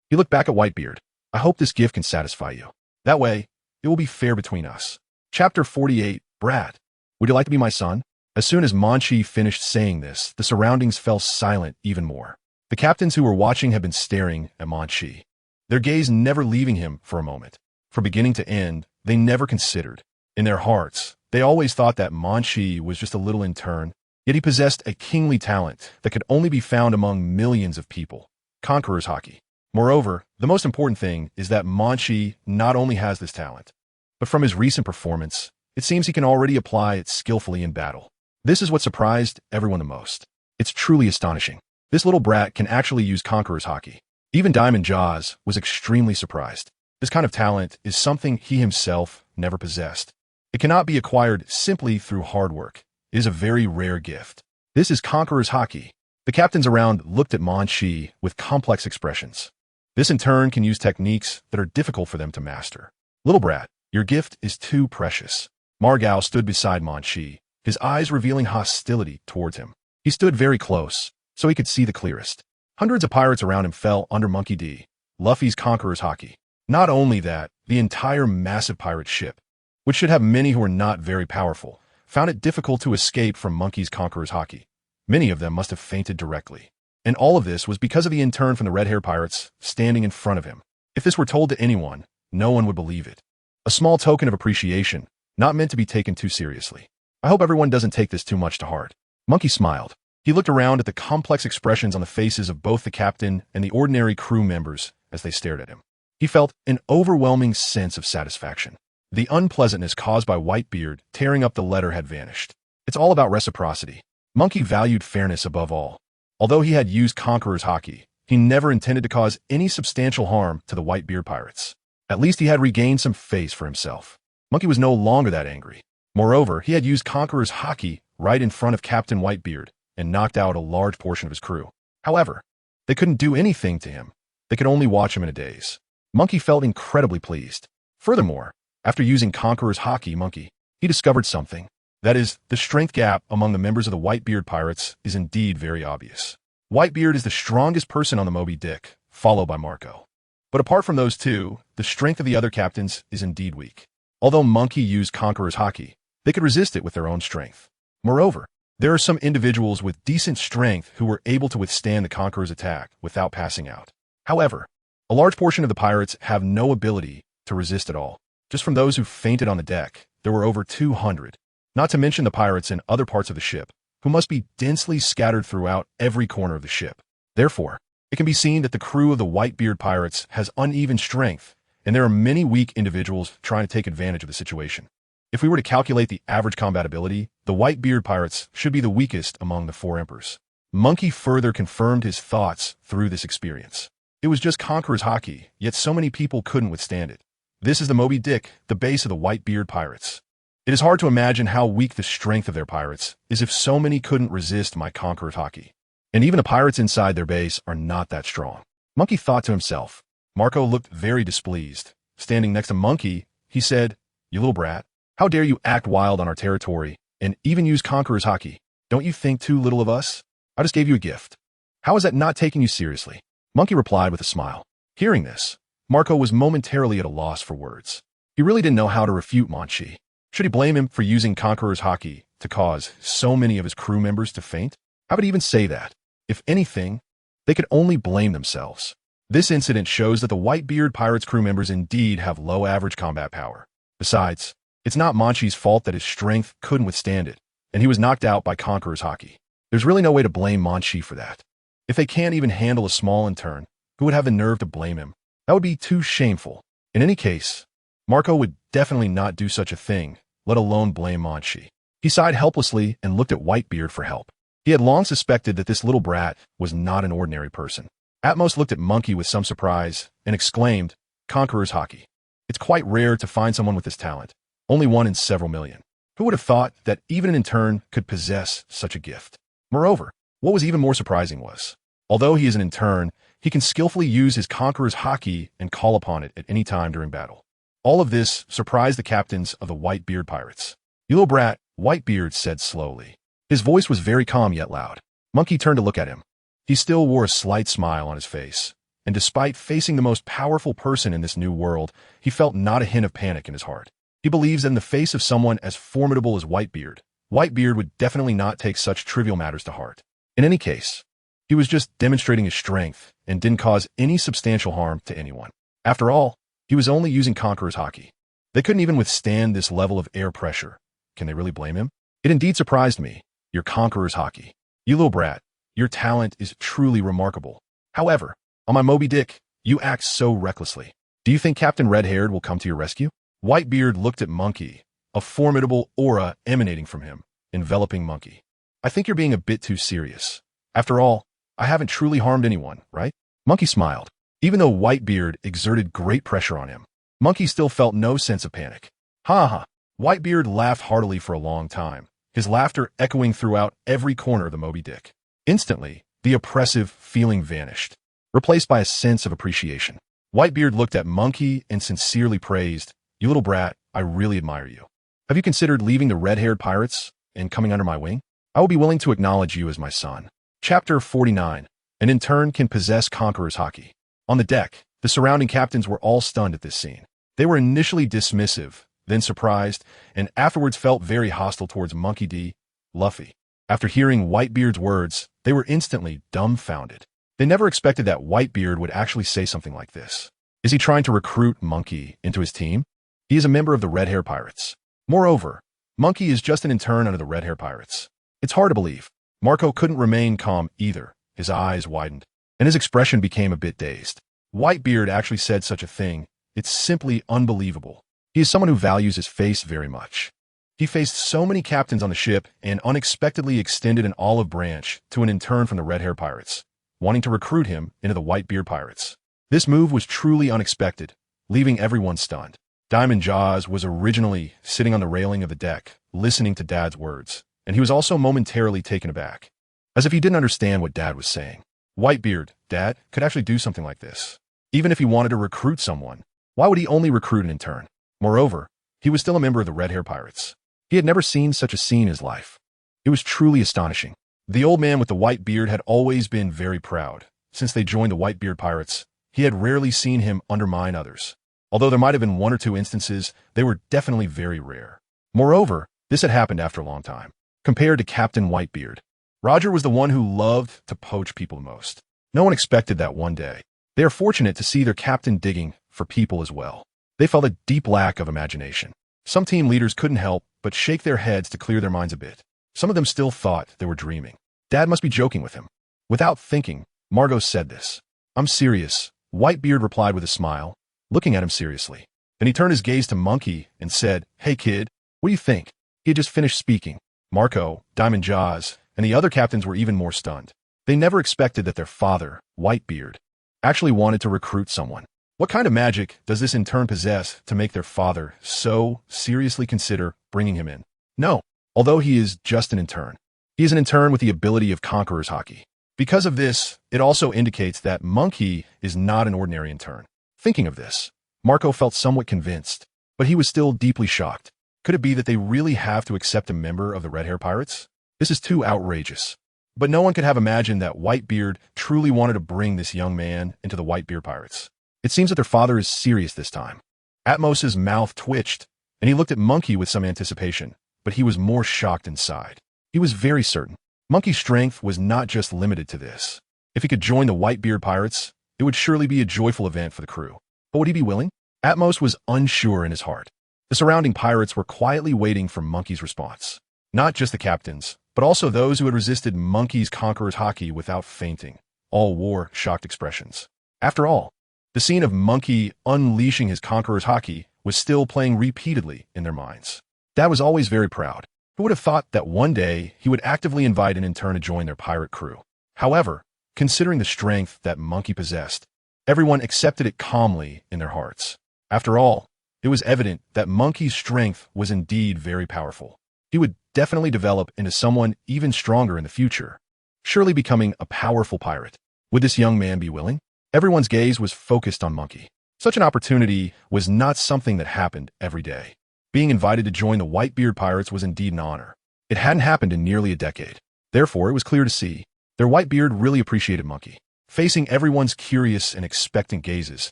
he looked back at Whitebeard. "I hope this gift can satisfy you. That way, it will be fair between us." Chapter 48, Brad. Would you like to be my son? As soon as Munchie finished saying this, the surroundings fell silent even more. The captains who were watching had been staring at Munchie, their gaze never leaving him for a moment. From beginning to end, they never considered. In their hearts, they always thought that Munchie was just a little intern, yet he possessed a kingly talent that could only be found among millions of people. Conqueror's Haki. Moreover, the most important thing is that Munchie not only has this talent, but from his recent performance, it seems he can already apply it skillfully in battle. This is what surprised everyone the most. It's truly astonishing. This little brat can actually use Conqueror's Haki. Even Diamond Jaws was extremely surprised. This kind of talent is something he himself never possessed. It cannot be acquired simply through hard work. It is a very rare gift. This is Conqueror's Haki. The captains around looked at Munchie with complex expressions. This in turn can use techniques that are difficult for them to master. Little brat, your gift is too precious. Margao stood beside Munchie, his eyes revealing hostility towards him. He stood very close, so he could see the clearest. Hundreds of pirates around him fell under Munchie D, Luffy's Conqueror's Haki. Not only that, the entire massive pirate ship, which should have many who were not very powerful, found it difficult to escape from Monkey's Conqueror's Haki. Many of them must have fainted directly. And all of this was because of the intern from the red-haired pirates standing in front of him. If this were told to anyone, no one would believe it. A small token of appreciation, not meant to be taken too seriously. I hope everyone doesn't take this too much to heart. Monkey smiled. He looked around at the complex expressions on the faces of both the captain and the ordinary crew members as they stared at him. He felt an overwhelming sense of satisfaction. The unpleasantness caused by Whitebeard tearing up the letter had vanished. It's all about reciprocity. Monkey valued fairness above all. Although he had used Conqueror's Haki, he never intended to cause any substantial harm to the Whitebeard pirates. At least he had regained some face for himself. Monkey was no longer that angry. Moreover, he had used Conqueror's Haki right in front of Captain Whitebeard and knocked out a large portion of his crew. However, they couldn't do anything to him. They could only watch him in a daze. Monkey felt incredibly pleased. Furthermore, after using Conqueror's Haki, he discovered something. That is, the strength gap among the members of the Whitebeard pirates is indeed very obvious. Whitebeard is the strongest person on the Moby Dick, followed by Marco. But apart from those two, the strength of the other captains is indeed weak. Although Monkey used Conqueror's Haki, they could resist it with their own strength. Moreover, there are some individuals with decent strength who were able to withstand the Conqueror's attack without passing out. However, a large portion of the pirates have no ability to resist at all. Just from those who fainted on the deck, there were over 200. Not to mention the pirates in other parts of the ship, who must be densely scattered throughout every corner of the ship. Therefore, it can be seen that the crew of the Whitebeard pirates has uneven strength, and there are many weak individuals trying to take advantage of the situation. If we were to calculate the average combat ability, the Whitebeard pirates should be the weakest among the four emperors. Monkey further confirmed his thoughts through this experience. It was just Conqueror's Haki, yet so many people couldn't withstand it. This is the Moby Dick, the base of the Whitebeard pirates. It is hard to imagine how weak the strength of their pirates is if so many couldn't resist my Conqueror's Haki. And even the pirates inside their base are not that strong. Monkey thought to himself. Marco looked very displeased. Standing next to Monkey, he said, "You little brat, how dare you act wild on our territory and even use Conqueror's Haki? Don't you think too little of us? I just gave you a gift. How is that not taking you seriously?" Monkey replied with a smile. Hearing this, Marco was momentarily at a loss for words. He really didn't know how to refute Munchie. Should he blame him for using Conqueror's Haki to cause so many of his crew members to faint? How would he even say that? If anything, they could only blame themselves. This incident shows that the Whitebeard pirates crew members indeed have low average combat power. Besides, it's not Munchie's fault that his strength couldn't withstand it, and he was knocked out by Conqueror's Haki. There's really no way to blame Munchie for that. If they can't even handle a small intern, who would have the nerve to blame him? That would be too shameful. In any case, Marco would definitely not do such a thing, let alone blame Munchie. He sighed helplessly and looked at Whitebeard for help. He had long suspected that this little brat was not an ordinary person. Atmos looked at Monkey with some surprise and exclaimed, "Conqueror's Haki. It's quite rare to find someone with this talent, only one in several million. Who would have thought that even an intern could possess such a gift?" Moreover, what was even more surprising was, although he is an intern, he can skillfully use his Conqueror's Haki and call upon it at any time during battle. All of this surprised the captains of the Whitebeard pirates. "You little brat," Whitebeard said slowly. His voice was very calm yet loud. Monkey turned to look at him. He still wore a slight smile on his face, and despite facing the most powerful person in this new world, he felt not a hint of panic in his heart. He believes that in the face of someone as formidable as Whitebeard, Whitebeard would definitely not take such trivial matters to heart. In any case, he was just demonstrating his strength and didn't cause any substantial harm to anyone. After all, he was only using Conqueror's Haki. They couldn't even withstand this level of air pressure. Can they really blame him? It indeed surprised me. Your Conqueror's Haki. You little brat, your talent is truly remarkable. However, on my Moby Dick, you act so recklessly. Do you think Captain Red-Haired will come to your rescue? Whitebeard looked at Monkey, a formidable aura emanating from him, enveloping Monkey. I think you're being a bit too serious. After all, I haven't truly harmed anyone, right? Monkey smiled. Even though Whitebeard exerted great pressure on him, Monkey still felt no sense of panic. Ha ha! Whitebeard laughed heartily for a long time, his laughter echoing throughout every corner of the Moby Dick. Instantly, the oppressive feeling vanished, replaced by a sense of appreciation. Whitebeard looked at Monkey and sincerely praised, "You little brat, I really admire you. Have you considered leaving the red-haired pirates and coming under my wing?" I will be willing to acknowledge you as my son. Chapter 49. An intern can possess Conqueror's Haki. On the deck, the surrounding captains were all stunned at this scene. They were initially dismissive, then surprised, and afterwards felt very hostile towards Monkey D. Luffy. After hearing Whitebeard's words, they were instantly dumbfounded. They never expected that Whitebeard would actually say something like this. Is he trying to recruit Monkey into his team? He is a member of the Red-Haired Pirates. Moreover, Monkey is just an intern under the Red-Haired Pirates. It's hard to believe. Marco couldn't remain calm either. His eyes widened, and his expression became a bit dazed. Whitebeard actually said such a thing. It's simply unbelievable. He is someone who values his face very much. He faced so many captains on the ship and unexpectedly extended an olive branch to an intern from the Red-Haired Pirates, wanting to recruit him into the Whitebeard Pirates. This move was truly unexpected, leaving everyone stunned. Diamond Jaws was originally sitting on the railing of the deck, listening to Dad's words, and he was also momentarily taken aback, as if he didn't understand what Dad was saying. Whitebeard, Dad, could actually do something like this. Even if he wanted to recruit someone, why would he only recruit an intern? Moreover, he was still a member of the Red-Haired Pirates. He had never seen such a scene in his life. It was truly astonishing. The old man with the white beard had always been very proud. Since they joined the Whitebeard Pirates, he had rarely seen him undermine others. Although there might have been one or two instances, they were definitely very rare. Moreover, this had happened after a long time. Compared to Captain Whitebeard, Roger was the one who loved to poach people the most. No one expected that one day. They are fortunate to see their captain digging for people as well. They felt a deep lack of imagination. Some team leaders couldn't help but shake their heads to clear their minds a bit. Some of them still thought they were dreaming. Dad must be joking with him. Without thinking, Margot said this. I'm serious, Whitebeard replied with a smile, looking at him seriously. Then he turned his gaze to Monkey and said, Hey kid, what do you think? He had just finished speaking. Marco, Diamond Jaws, and the other captains were even more stunned. They never expected that their father, Whitebeard, actually wanted to recruit someone. What kind of magic does this intern possess to make their father so seriously consider bringing him in? No, although he is just an intern. He is an intern with the ability of Conqueror's Haki. Because of this, it also indicates that Monkey is not an ordinary intern. Thinking of this, Marco felt somewhat convinced, but he was still deeply shocked. Could it be that they really have to accept a member of the Red-Haired Pirates? This is too outrageous. But no one could have imagined that Whitebeard truly wanted to bring this young man into the Whitebeard Pirates. It seems that their father is serious this time. Atmos's mouth twitched, and he looked at Monkey with some anticipation, but he was more shocked inside. He was very certain. Monkey's strength was not just limited to this. If he could join the Whitebeard Pirates, it would surely be a joyful event for the crew. But would he be willing? Atmos was unsure in his heart. The surrounding pirates were quietly waiting for Monkey's response. Not just the captains, but also those who had resisted Monkey's Conqueror's Haki without fainting. All wore shocked expressions. After all, the scene of Monkey unleashing his Conqueror's Haki was still playing repeatedly in their minds. Dad was always very proud. Who would have thought that one day he would actively invite an intern to join their pirate crew? However, considering the strength that Monkey possessed, everyone accepted it calmly in their hearts. After all, it was evident that Monkey's strength was indeed very powerful. He would definitely develop into someone even stronger in the future, surely becoming a powerful pirate. Would this young man be willing? Everyone's gaze was focused on Monkey. Such an opportunity was not something that happened every day. Being invited to join the Whitebeard Pirates was indeed an honor. It hadn't happened in nearly a decade. Therefore, it was clear to see. Their Whitebeard really appreciated Monkey. Facing everyone's curious and expectant gazes,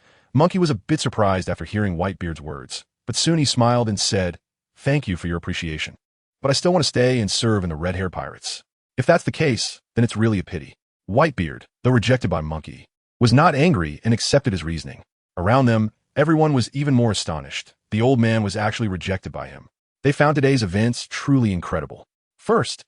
Monkey was a bit surprised after hearing Whitebeard's words, but soon he smiled and said, Thank you for your appreciation. But I still want to stay and serve in the Red-Haired Pirates. If that's the case, then it's really a pity. Whitebeard, though rejected by Monkey, was not angry and accepted his reasoning. Around them, everyone was even more astonished. The old man was actually rejected by him. They found today's events truly incredible. First,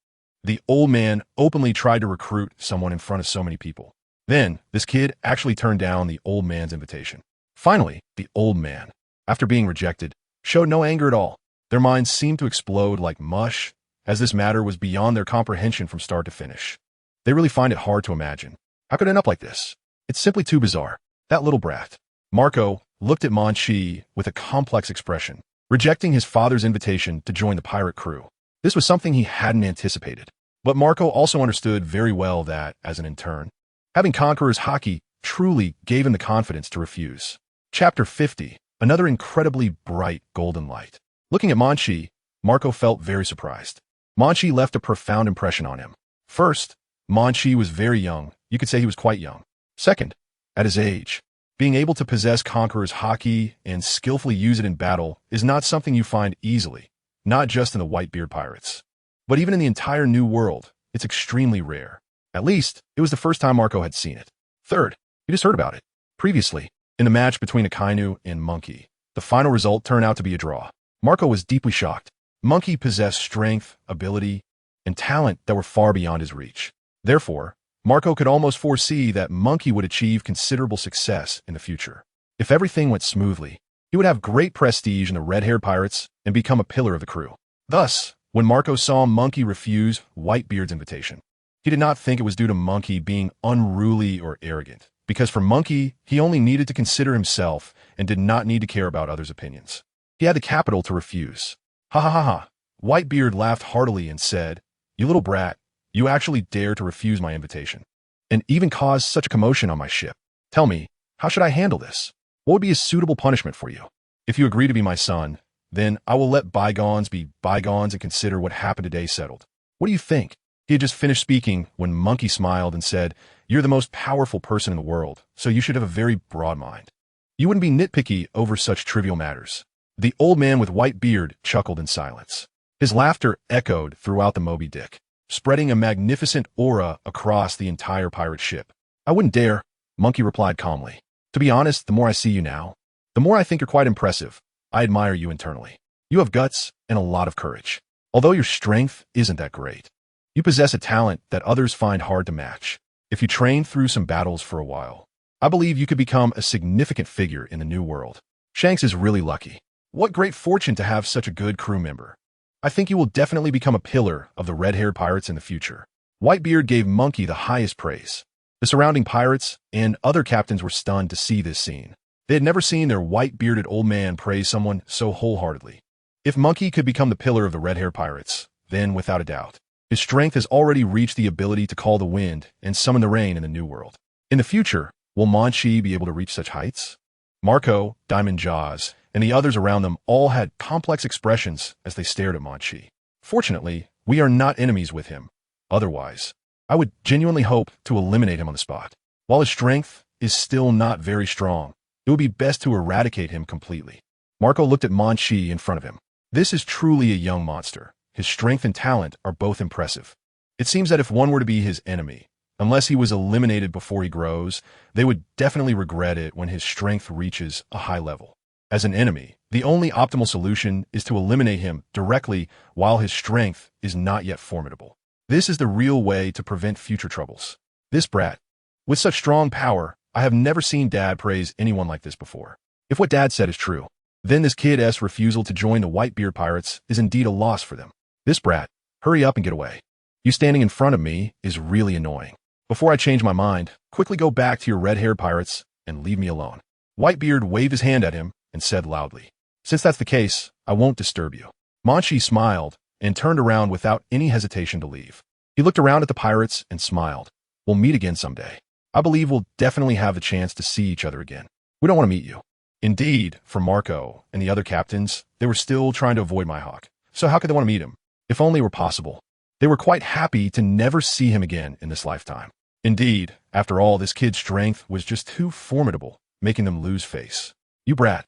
the old man openly tried to recruit someone in front of so many people. Then, this kid actually turned down the old man's invitation. Finally, the old man, after being rejected, showed no anger at all. Their minds seemed to explode like mush, as this matter was beyond their comprehension from start to finish. They really find it hard to imagine. How could it end up like this? It's simply too bizarre. That little brat. Marco looked at Munchie with a complex expression, rejecting his father's invitation to join the pirate crew. This was something he hadn't anticipated. But Marco also understood very well that, as an intern, having Conqueror's Haki truly gave him the confidence to refuse. Chapter 50. Another incredibly bright golden light. Looking at Munchie, Marco felt very surprised. Munchie left a profound impression on him. First, Munchie was very young. You could say he was quite young. Second, at his age, being able to possess Conqueror's Haki and skillfully use it in battle is not something you find easily, not just in the Whitebeard pirates, but even in the entire New World. It's extremely rare. At least, it was the first time Marco had seen it. Third, he just heard about it. Previously, in the match between Akainu and Munchie, the final result turned out to be a draw. Marco was deeply shocked. Munchie possessed strength, ability, and talent that were far beyond his reach. Therefore, Marco could almost foresee that Munchie would achieve considerable success in the future. If everything went smoothly, he would have great prestige in the red-haired pirates and become a pillar of the crew. Thus, when Marco saw Munchie refuse Whitebeard's invitation, he did not think it was due to Munchie being unruly or arrogant, because for Munchie, he only needed to consider himself and did not need to care about others' opinions. He had the capital to refuse. Ha ha ha ha. Whitebeard laughed heartily and said, "You little brat, you actually dare to refuse my invitation, and even cause such a commotion on my ship. Tell me, how should I handle this? What would be a suitable punishment for you? If you agree to be my son, then I will let bygones be bygones and consider what happened today settled. What do you think?" He had just finished speaking when Munchie smiled and said, "You're the most powerful person in the world, so you should have a very broad mind. You wouldn't be nitpicky over such trivial matters." The old man with white beard chuckled in silence. His laughter echoed throughout the Moby Dick, spreading a magnificent aura across the entire pirate ship. "I wouldn't dare," Munchie replied calmly. "To be honest, the more I see you now, the more I think you're quite impressive. I admire you internally. You have guts and a lot of courage. Although your strength isn't that great, you possess a talent that others find hard to match. If you train through some battles for a while, I believe you could become a significant figure in the New World. Shanks is really lucky. What great fortune to have such a good crew member. I think you will definitely become a pillar of the red-haired pirates in the future." Whitebeard gave Munchie the highest praise. The surrounding pirates and other captains were stunned to see this scene. They had never seen their white-bearded old man praise someone so wholeheartedly. If Munchie could become the pillar of the red-haired pirates, then, without a doubt, his strength has already reached the ability to call the wind and summon the rain in the New World. In the future, will Munchie be able to reach such heights? Marco, Diamond Jaws, and the others around them all had complex expressions as they stared at Munchie. Fortunately, we are not enemies with him. Otherwise, I would genuinely hope to eliminate him on the spot. While his strength is still not very strong, it would be best to eradicate him completely. Marco looked at Munchie in front of him. This is truly a young monster. His strength and talent are both impressive. It seems that if one were to be his enemy, unless he was eliminated before he grows, they would definitely regret it when his strength reaches a high level. As an enemy, the only optimal solution is to eliminate him directly while his strength is not yet formidable. This is the real way to prevent future troubles. This brat, with such strong power, I have never seen Dad praise anyone like this before. If what Dad said is true, then this kid's refusal to join the Whitebeard pirates is indeed a loss for them. This brat, hurry up and get away. You standing in front of me is really annoying. Before I change my mind, quickly go back to your red-haired pirates and leave me alone." Whitebeard waved his hand at him and said loudly, "Since that's the case, I won't disturb you." Munchie smiled and turned around without any hesitation to leave. He looked around at the pirates and smiled. "We'll meet again someday. I believe we'll definitely have the chance to see each other again. We don't want to meet you." Indeed, for Marco and the other captains, they were still trying to avoid Mihawk. So how could they want to meet him? If only it were possible. They were quite happy to never see him again in this lifetime. Indeed, after all, this kid's strength was just too formidable, making them lose face. "You brat,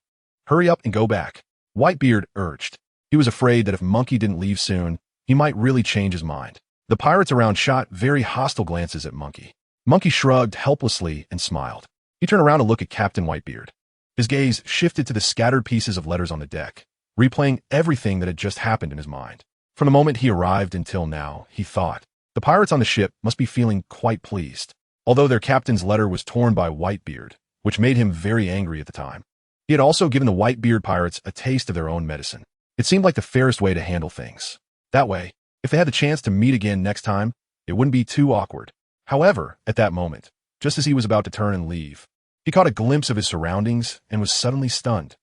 hurry up and go back," Whitebeard urged. He was afraid that if Munchie didn't leave soon, he might really change his mind. The pirates around shot very hostile glances at Munchie. Munchie shrugged helplessly and smiled. He turned around to look at Captain Whitebeard. His gaze shifted to the scattered pieces of letters on the deck, replaying everything that had just happened in his mind. From the moment he arrived until now, he thought, the pirates on the ship must be feeling quite pleased, although their captain's letter was torn by Whitebeard, which made him very angry at the time. He had also given the Whitebeard pirates a taste of their own medicine. It seemed like the fairest way to handle things. That way, if they had the chance to meet again next time, it wouldn't be too awkward. However, at that moment, just as he was about to turn and leave, he caught a glimpse of his surroundings and was suddenly stunned.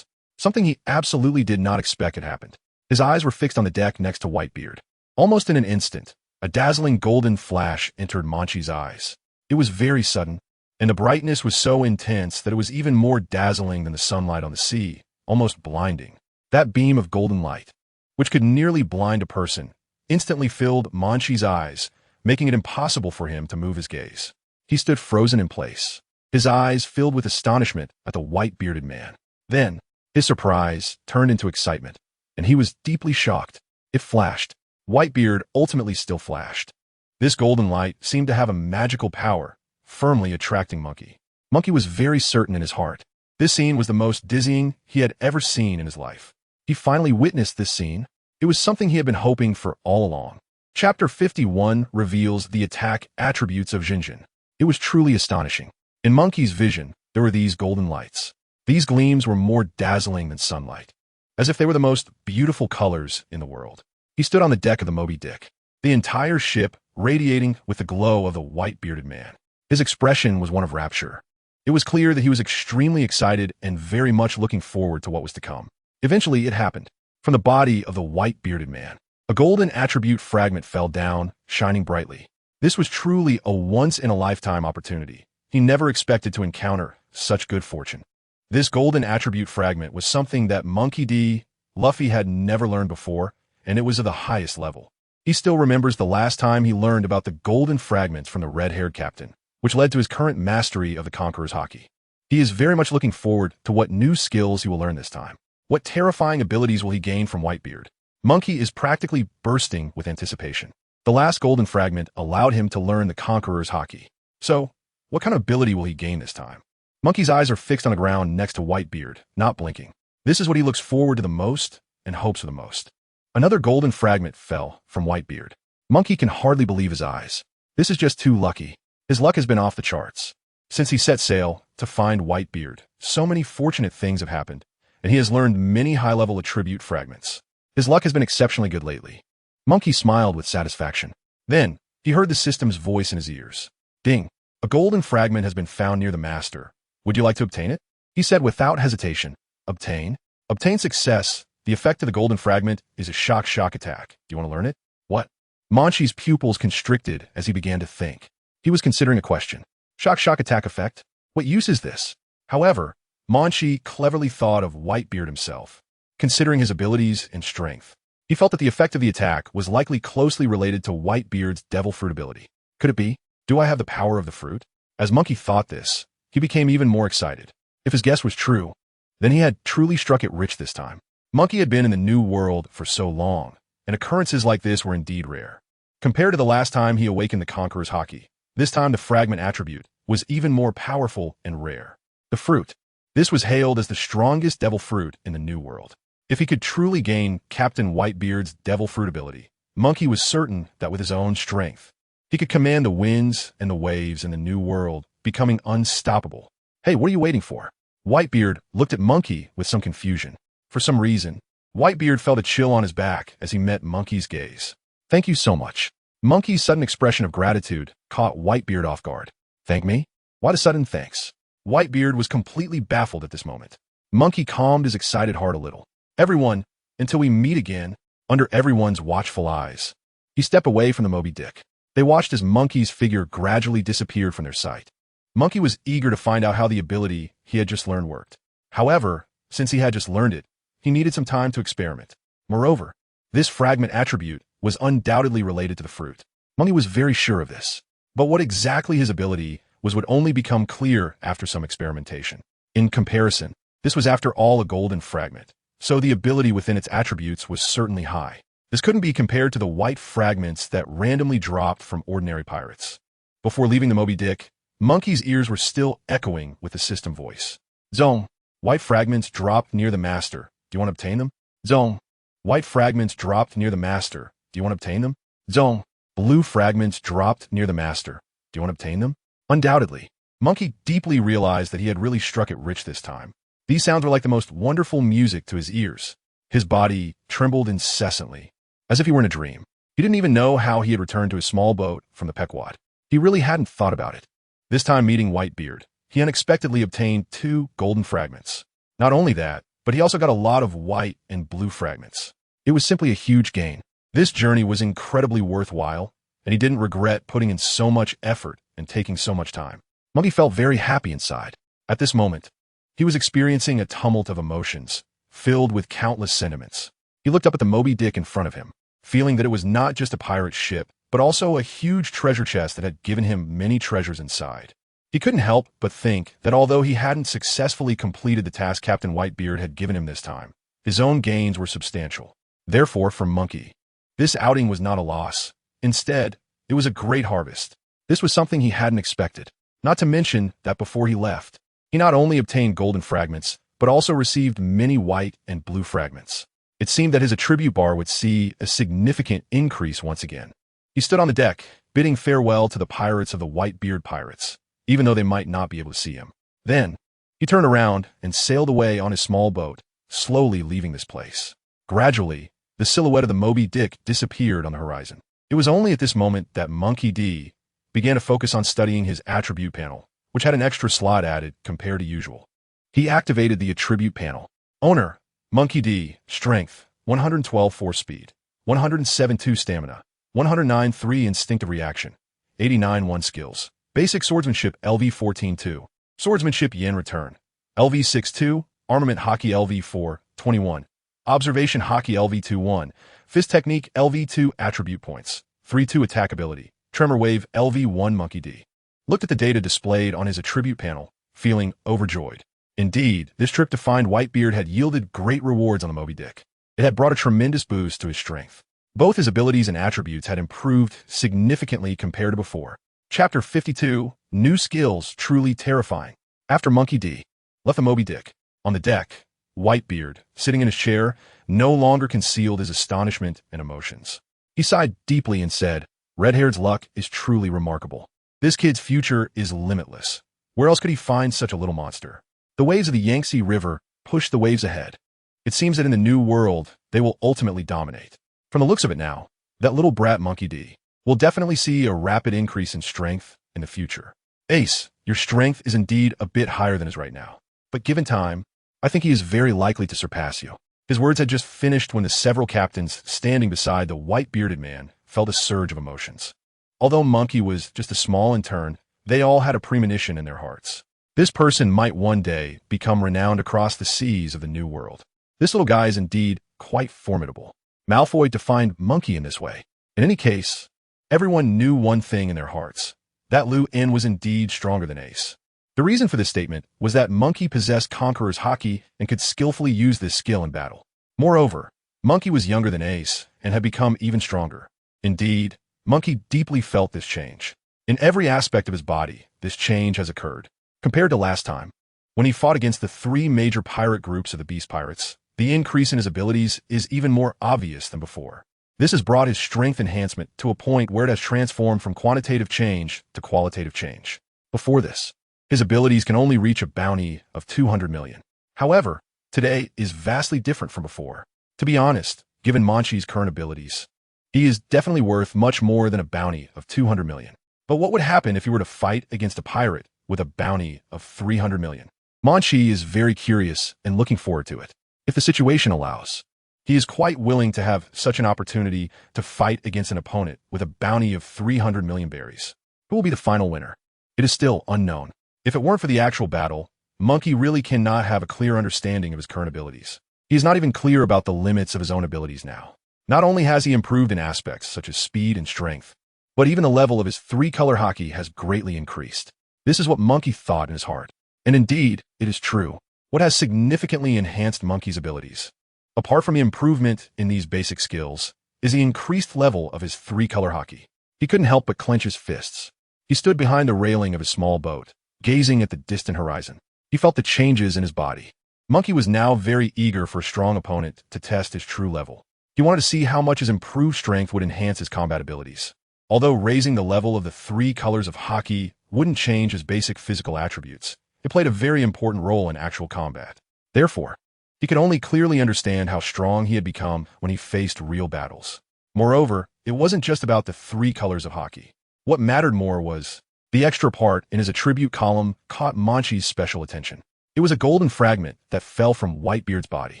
Something he absolutely did not expect had happened. His eyes were fixed on the deck next to Whitebeard. Almost in an instant, a dazzling golden flash entered Munchie's eyes. It was very sudden, and the brightness was so intense that it was even more dazzling than the sunlight on the sea, almost blinding. That beam of golden light, which could nearly blind a person, instantly filled Munchie's eyes, making it impossible for him to move his gaze. He stood frozen in place, his eyes filled with astonishment at the white-bearded man. Then, his surprise turned into excitement, and he was deeply shocked. It flashed. Whitebeard ultimately still flashed. This golden light seemed to have a magical power, firmly attracting Munchie. Munchie was very certain in his heart. This scene was the most dizzying he had ever seen in his life. He finally witnessed this scene. It was something he had been hoping for all along. Chapter 51 reveals the attack attributes of Jinjin. It was truly astonishing. In Munchie's vision, there were these golden lights. These gleams were more dazzling than sunlight, as if they were the most beautiful colors in the world. He stood on the deck of the Moby Dick, the entire ship radiating with the glow of the white-bearded man. His expression was one of rapture. It was clear that he was extremely excited and very much looking forward to what was to come. Eventually, it happened. From the body of the white-bearded man, a golden attribute fragment fell down, shining brightly. This was truly a once-in-a-lifetime opportunity. He never expected to encounter such good fortune. This golden attribute fragment was something that Monkey D. Luffy had never learned before, and it was of the highest level. He still remembers the last time he learned about the golden fragments from the red-haired captain, which led to his current mastery of the Conqueror's Haki. He is very much looking forward to what new skills he will learn this time. What terrifying abilities will he gain from Whitebeard? Munchie is practically bursting with anticipation. The last golden fragment allowed him to learn the Conqueror's Haki. So, what kind of ability will he gain this time? Munchie's eyes are fixed on the ground next to Whitebeard, not blinking. This is what he looks forward to the most and hopes for the most. Another golden fragment fell from Whitebeard. Munchie can hardly believe his eyes. This is just too lucky. His luck has been off the charts. Since he set sail to find Whitebeard, so many fortunate things have happened, and he has learned many high-level attribute fragments. His luck has been exceptionally good lately. Munchie smiled with satisfaction. Then, he heard the system's voice in his ears. Ding! A golden fragment has been found near the master. Would you like to obtain it? He said without hesitation. Obtain? Obtain success. The effect of the golden fragment is a shock attack. Do you want to learn it? What? Munchie's pupils constricted as he began to think. He was considering a question. Shock attack effect? What use is this? However, Munchie cleverly thought of Whitebeard himself, considering his abilities and strength. He felt that the effect of the attack was likely closely related to Whitebeard's devil fruit ability. Could it be? Do I have the power of the fruit? As Munchie thought this, he became even more excited. If his guess was true, then he had truly struck it rich this time. Munchie had been in the New World for so long, and occurrences like this were indeed rare. Compared to the last time he awakened the Conqueror's Haki, this time the fragment attribute was even more powerful and rare. The fruit. This was hailed as the strongest devil fruit in the New World. If he could truly gain Captain Whitebeard's devil fruit ability, Munchie was certain that with his own strength, he could command the winds and the waves in the New World, becoming unstoppable. Hey, what are you waiting for? Whitebeard looked at Munchie with some confusion. For some reason, Whitebeard felt a chill on his back as he met Munchie's gaze. Thank you so much. Munchie's sudden expression of gratitude caught Whitebeard off guard. Thank me? Why the sudden thanks? Whitebeard was completely baffled at this moment. Munchie calmed his excited heart a little. Everyone, until we meet again, under everyone's watchful eyes. He stepped away from the Moby Dick. They watched as Munchie's figure gradually disappeared from their sight. Munchie was eager to find out how the ability he had just learned worked. However, since he had just learned it, he needed some time to experiment. Moreover, this fragment attribute was undoubtedly related to the fruit. Munchie was very sure of this. But what exactly his ability was would only become clear after some experimentation. In comparison, this was after all a golden fragment, so the ability within its attributes was certainly high. This couldn't be compared to the white fragments that randomly dropped from ordinary pirates. Before leaving the Moby Dick, Munchie's ears were still echoing with the system voice. Zone. White fragments dropped near the master. Do you want to obtain them? Zone. White fragments dropped near the master. Do you want to obtain them? Zone. Blue fragments dropped near the master. Do you want to obtain them? Undoubtedly. Munchie deeply realized that he had really struck it rich this time. These sounds were like the most wonderful music to his ears. His body trembled incessantly, as if he were in a dream. He didn't even know how he had returned to his small boat from the Pequod. He really hadn't thought about it. This time meeting Whitebeard, he unexpectedly obtained 2 golden fragments. Not only that, but he also got a lot of white and blue fragments. It was simply a huge gain. This journey was incredibly worthwhile, and he didn't regret putting in so much effort and taking so much time. Munchie felt very happy inside. At this moment, he was experiencing a tumult of emotions, filled with countless sentiments. He looked up at the Moby Dick in front of him, feeling that it was not just a pirate ship, but also a huge treasure chest that had given him many treasures inside. He couldn't help but think that although he hadn't successfully completed the task Captain Whitebeard had given him this time, his own gains were substantial. Therefore, for Munchie, this outing was not a loss. Instead, it was a great harvest. This was something he hadn't expected. Not to mention that before he left, he not only obtained golden fragments, but also received many white and blue fragments. It seemed that his attribute bar would see a significant increase once again. He stood on the deck, bidding farewell to the pirates of the Whitebeard pirates, even though they might not be able to see him. Then, he turned around and sailed away on his small boat, slowly leaving this place. Gradually, the silhouette of the Moby Dick disappeared on the horizon. It was only at this moment that Monkey D began to focus on studying his attribute panel, which had an extra slot added compared to usual. He activated the attribute panel. Owner, Monkey D, Strength, 112 Force Speed, 107 Stamina, 109 Instinctive Reaction, 89 1 Skills. Basic Swordsmanship LV 14-2. Swordsmanship Yen Return. LV 6-2. Armament Haki LV 4-21. Observation Haki LV 2-1. Fist Technique LV 2 Attribute Points. 3-2 Attack Ability. Tremor Wave LV 1 Monkey D. Looked at the data displayed on his attribute panel, feeling overjoyed. Indeed, this trip to find Whitebeard had yielded great rewards on the Moby Dick. It had brought a tremendous boost to his strength. Both his abilities and attributes had improved significantly compared to before. Chapter 52, New Skills Truly Terrifying. After Monkey D left the Moby Dick, on the deck, Whitebeard, sitting in his chair, no longer concealed his astonishment and emotions. He sighed deeply and said, Red-Haired's luck is truly remarkable. This kid's future is limitless. Where else could he find such a little monster? The waves of the Yangtze River push the waves ahead. It seems that in the new world, they will ultimately dominate. From the looks of it now, that little brat Monkey D will definitely see a rapid increase in strength in the future. Ace, your strength is indeed a bit higher than is right now. But given time, I think he is very likely to surpass you. His words had just finished when the several captains standing beside the white-bearded man felt a surge of emotions. Although Monkey was just a small intern, they all had a premonition in their hearts. This person might one day become renowned across the seas of the new world. This little guy is indeed quite formidable. Malfoy defined Monkey in this way. In any case, everyone knew one thing in their hearts, that Lu En was indeed stronger than Ace. The reason for this statement was that Monkey possessed Conqueror's Haki and could skillfully use this skill in battle. Moreover, Monkey was younger than Ace and had become even stronger. Indeed, Monkey deeply felt this change. In every aspect of his body, this change has occurred. Compared to last time, when he fought against the three major pirate groups of the Beast Pirates, the increase in his abilities is even more obvious than before. This has brought his strength enhancement to a point where it has transformed from quantitative change to qualitative change. Before this, his abilities can only reach a bounty of 200 million. However, today is vastly different from before. To be honest, given Munchie's current abilities, he is definitely worth much more than a bounty of 200 million. But what would happen if he were to fight against a pirate with a bounty of 300 million? Munchie is very curious and looking forward to it. If the situation allows, he is quite willing to have such an opportunity to fight against an opponent with a bounty of 300 million berries. Who will be the final winner? It is still unknown. If it weren't for the actual battle, Monkey really cannot have a clear understanding of his current abilities. He is not even clear about the limits of his own abilities now. Not only has he improved in aspects such as speed and strength, but even the level of his three-color Haki has greatly increased. This is what Monkey thought in his heart. And indeed, it is true. What has significantly enhanced Monkey's abilities, apart from the improvement in these basic skills, is the increased level of his three-color Haki. He couldn't help but clench his fists. He stood behind the railing of his small boat, gazing at the distant horizon. He felt the changes in his body. Monkey was now very eager for a strong opponent to test his true level. He wanted to see how much his improved strength would enhance his combat abilities. Although raising the level of the three colors of Haki wouldn't change his basic physical attributes, it played a very important role in actual combat. Therefore, he could only clearly understand how strong he had become when he faced real battles. Moreover, it wasn't just about the three colors of Haki. What mattered more was the extra part in his attribute column caught Munchie's special attention. It was a golden fragment that fell from Whitebeard's body.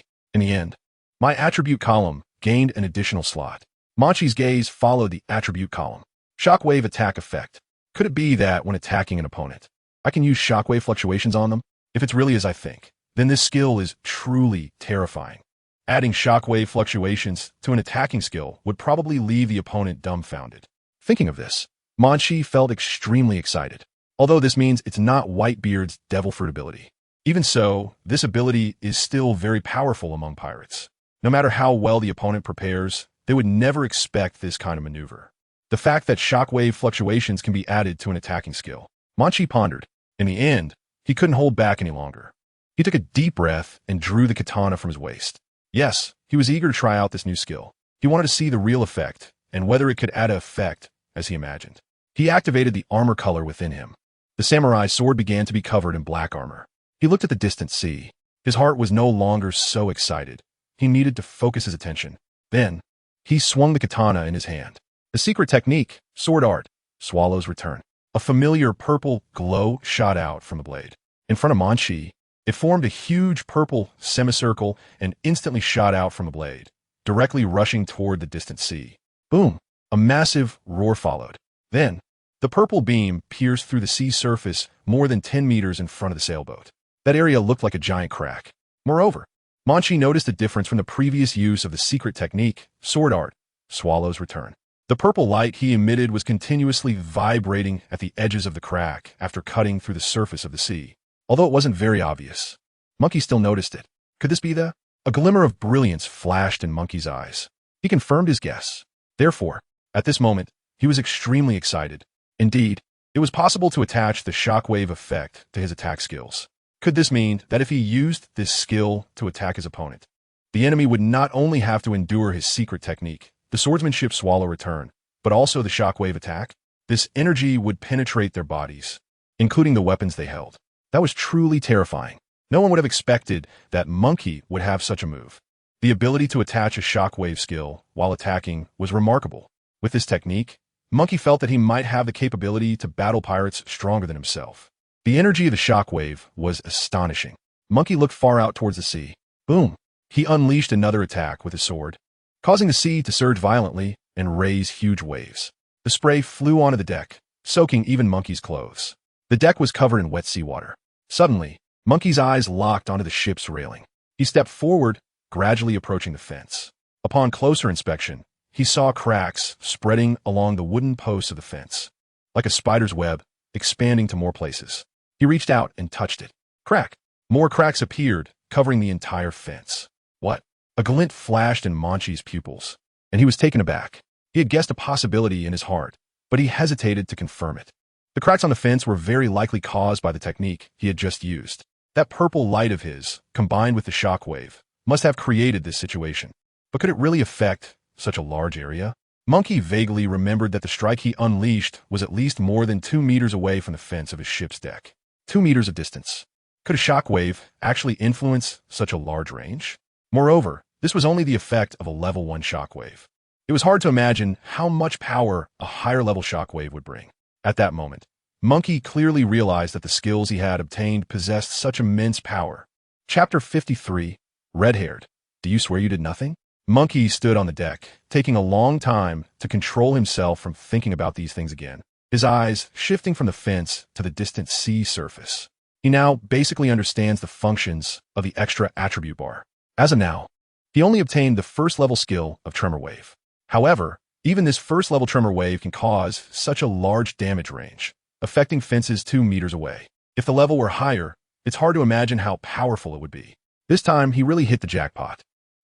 In the end, my attribute column gained an additional slot. Munchie's gaze followed the attribute column. Shockwave attack effect. Could it be that when attacking an opponent, I can use shockwave fluctuations on them? If it's really as I think, then this skill is truly terrifying. Adding shockwave fluctuations to an attacking skill would probably leave the opponent dumbfounded. Thinking of this, Munchie felt extremely excited, although this means it's not Whitebeard's devil fruit ability. Even so, this ability is still very powerful among pirates. No matter how well the opponent prepares, they would never expect this kind of maneuver. The fact that shockwave fluctuations can be added to an attacking skill. Munchie pondered. In the end, he couldn't hold back any longer. He took a deep breath and drew the katana from his waist. Yes, he was eager to try out this new skill. He wanted to see the real effect and whether it could add an effect as he imagined. He activated the armor color within him. The samurai's sword began to be covered in black armor. He looked at the distant sea. His heart was no longer so excited. He needed to focus his attention. Then, he swung the katana in his hand. The secret technique, sword art, Swallow's Return. A familiar purple glow shot out from the blade. In front of Munchie, it formed a huge purple semicircle and instantly shot out from the blade, directly rushing toward the distant sea. Boom! A massive roar followed. Then, the purple beam pierced through the sea surface more than 10 meters in front of the sailboat. That area looked like a giant crack. Moreover, Munchie noticed a difference from the previous use of the secret technique, sword art, Swallow's Return. The purple light he emitted was continuously vibrating at the edges of the crack after cutting through the surface of the sea. Although it wasn't very obvious, Munchie still noticed it. Could this be the? A glimmer of brilliance flashed in Munchie's eyes. He confirmed his guess. Therefore, at this moment, he was extremely excited. Indeed, it was possible to attach the shockwave effect to his attack skills. Could this mean that if he used this skill to attack his opponent, the enemy would not only have to endure his secret technique, the swordsmanship swallow return, but also the shockwave attack? This energy would penetrate their bodies, including the weapons they held. That was truly terrifying. No one would have expected that Munchie would have such a move. The ability to attach a shockwave skill while attacking was remarkable. With this technique, Munchie felt that he might have the capability to battle pirates stronger than himself. The energy of the shockwave was astonishing. Munchie looked far out towards the sea. Boom! He unleashed another attack with his sword, causing the sea to surge violently and raise huge waves. The spray flew onto the deck, soaking even Munchie's clothes. The deck was covered in wet seawater. Suddenly, Munchie's eyes locked onto the ship's railing. He stepped forward, gradually approaching the fence. Upon closer inspection, he saw cracks spreading along the wooden posts of the fence, like a spider's web, expanding to more places. He reached out and touched it. Crack! More cracks appeared, covering the entire fence. What? A glint flashed in Munchie's pupils, and he was taken aback. He had guessed a possibility in his heart, but he hesitated to confirm it. The cracks on the fence were very likely caused by the technique he had just used. That purple light of his, combined with the shockwave, must have created this situation. But could it really affect such a large area? Munchie vaguely remembered that the strike he unleashed was at least more than 2 meters away from the fence of his ship's deck. 2 meters of distance. Could a shockwave actually influence such a large range? Moreover, this was only the effect of a level 1 shockwave. It was hard to imagine how much power a higher level shockwave would bring. At that moment, Munchie clearly realized that the skills he had obtained possessed such immense power. Chapter 53, Red-Haired. Do you swear you did nothing? Munchie stood on the deck, taking a long time to control himself from thinking about these things again, his eyes shifting from the fence to the distant sea surface. He now basically understands the functions of the extra attribute bar. As of now, he only obtained the first level skill of Tremor Wave. However, even this first level Tremor Wave can cause such a large damage range, affecting fences 2 meters away. If the level were higher, it's hard to imagine how powerful it would be. This time, he really hit the jackpot.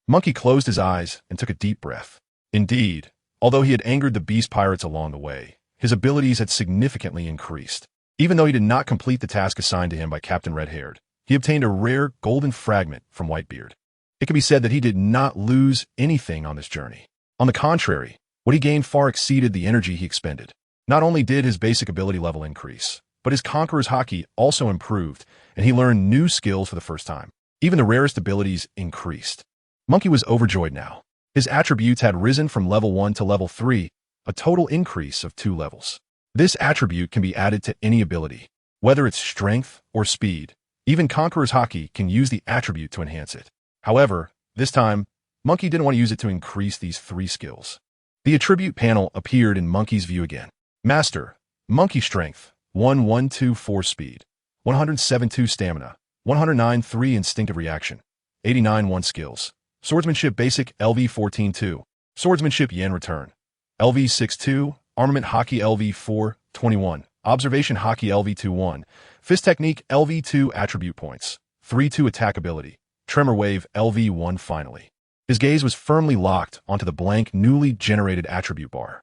Munchie closed his eyes and took a deep breath. Indeed, although he had angered the beast pirates along the way, his abilities had significantly increased. Even though he did not complete the task assigned to him by Captain Red-Haired, he obtained a rare golden fragment from Whitebeard. It can be said that he did not lose anything on this journey. On the contrary, what he gained far exceeded the energy he expended. Not only did his basic ability level increase, but his Conqueror's Haki also improved, and he learned new skills for the first time. Even the rarest abilities increased. Munchie was overjoyed now. His attributes had risen from level 1 to level 3, a total increase of 2 levels. This attribute can be added to any ability, whether it's strength or speed. Even Conqueror's Haki can use the attribute to enhance it. However, this time, Munchie didn't want to use it to increase these 3 skills. The attribute panel appeared in Munchie's view again. Master, Munchie Strength, 1124 Speed, 107.2 Stamina, 109.3 Instinctive Reaction, 89.1 Skills, Swordsmanship Basic LV 14-2. Swordsmanship Yen Return. LV 6-2. Armament Haki LV 4-21. Observation Haki LV 2-1. Fist Technique LV 2 Attribute Points. 3-2 Attack Ability. Tremor Wave LV 1 Finally. His gaze was firmly locked onto the blank, newly generated attribute bar.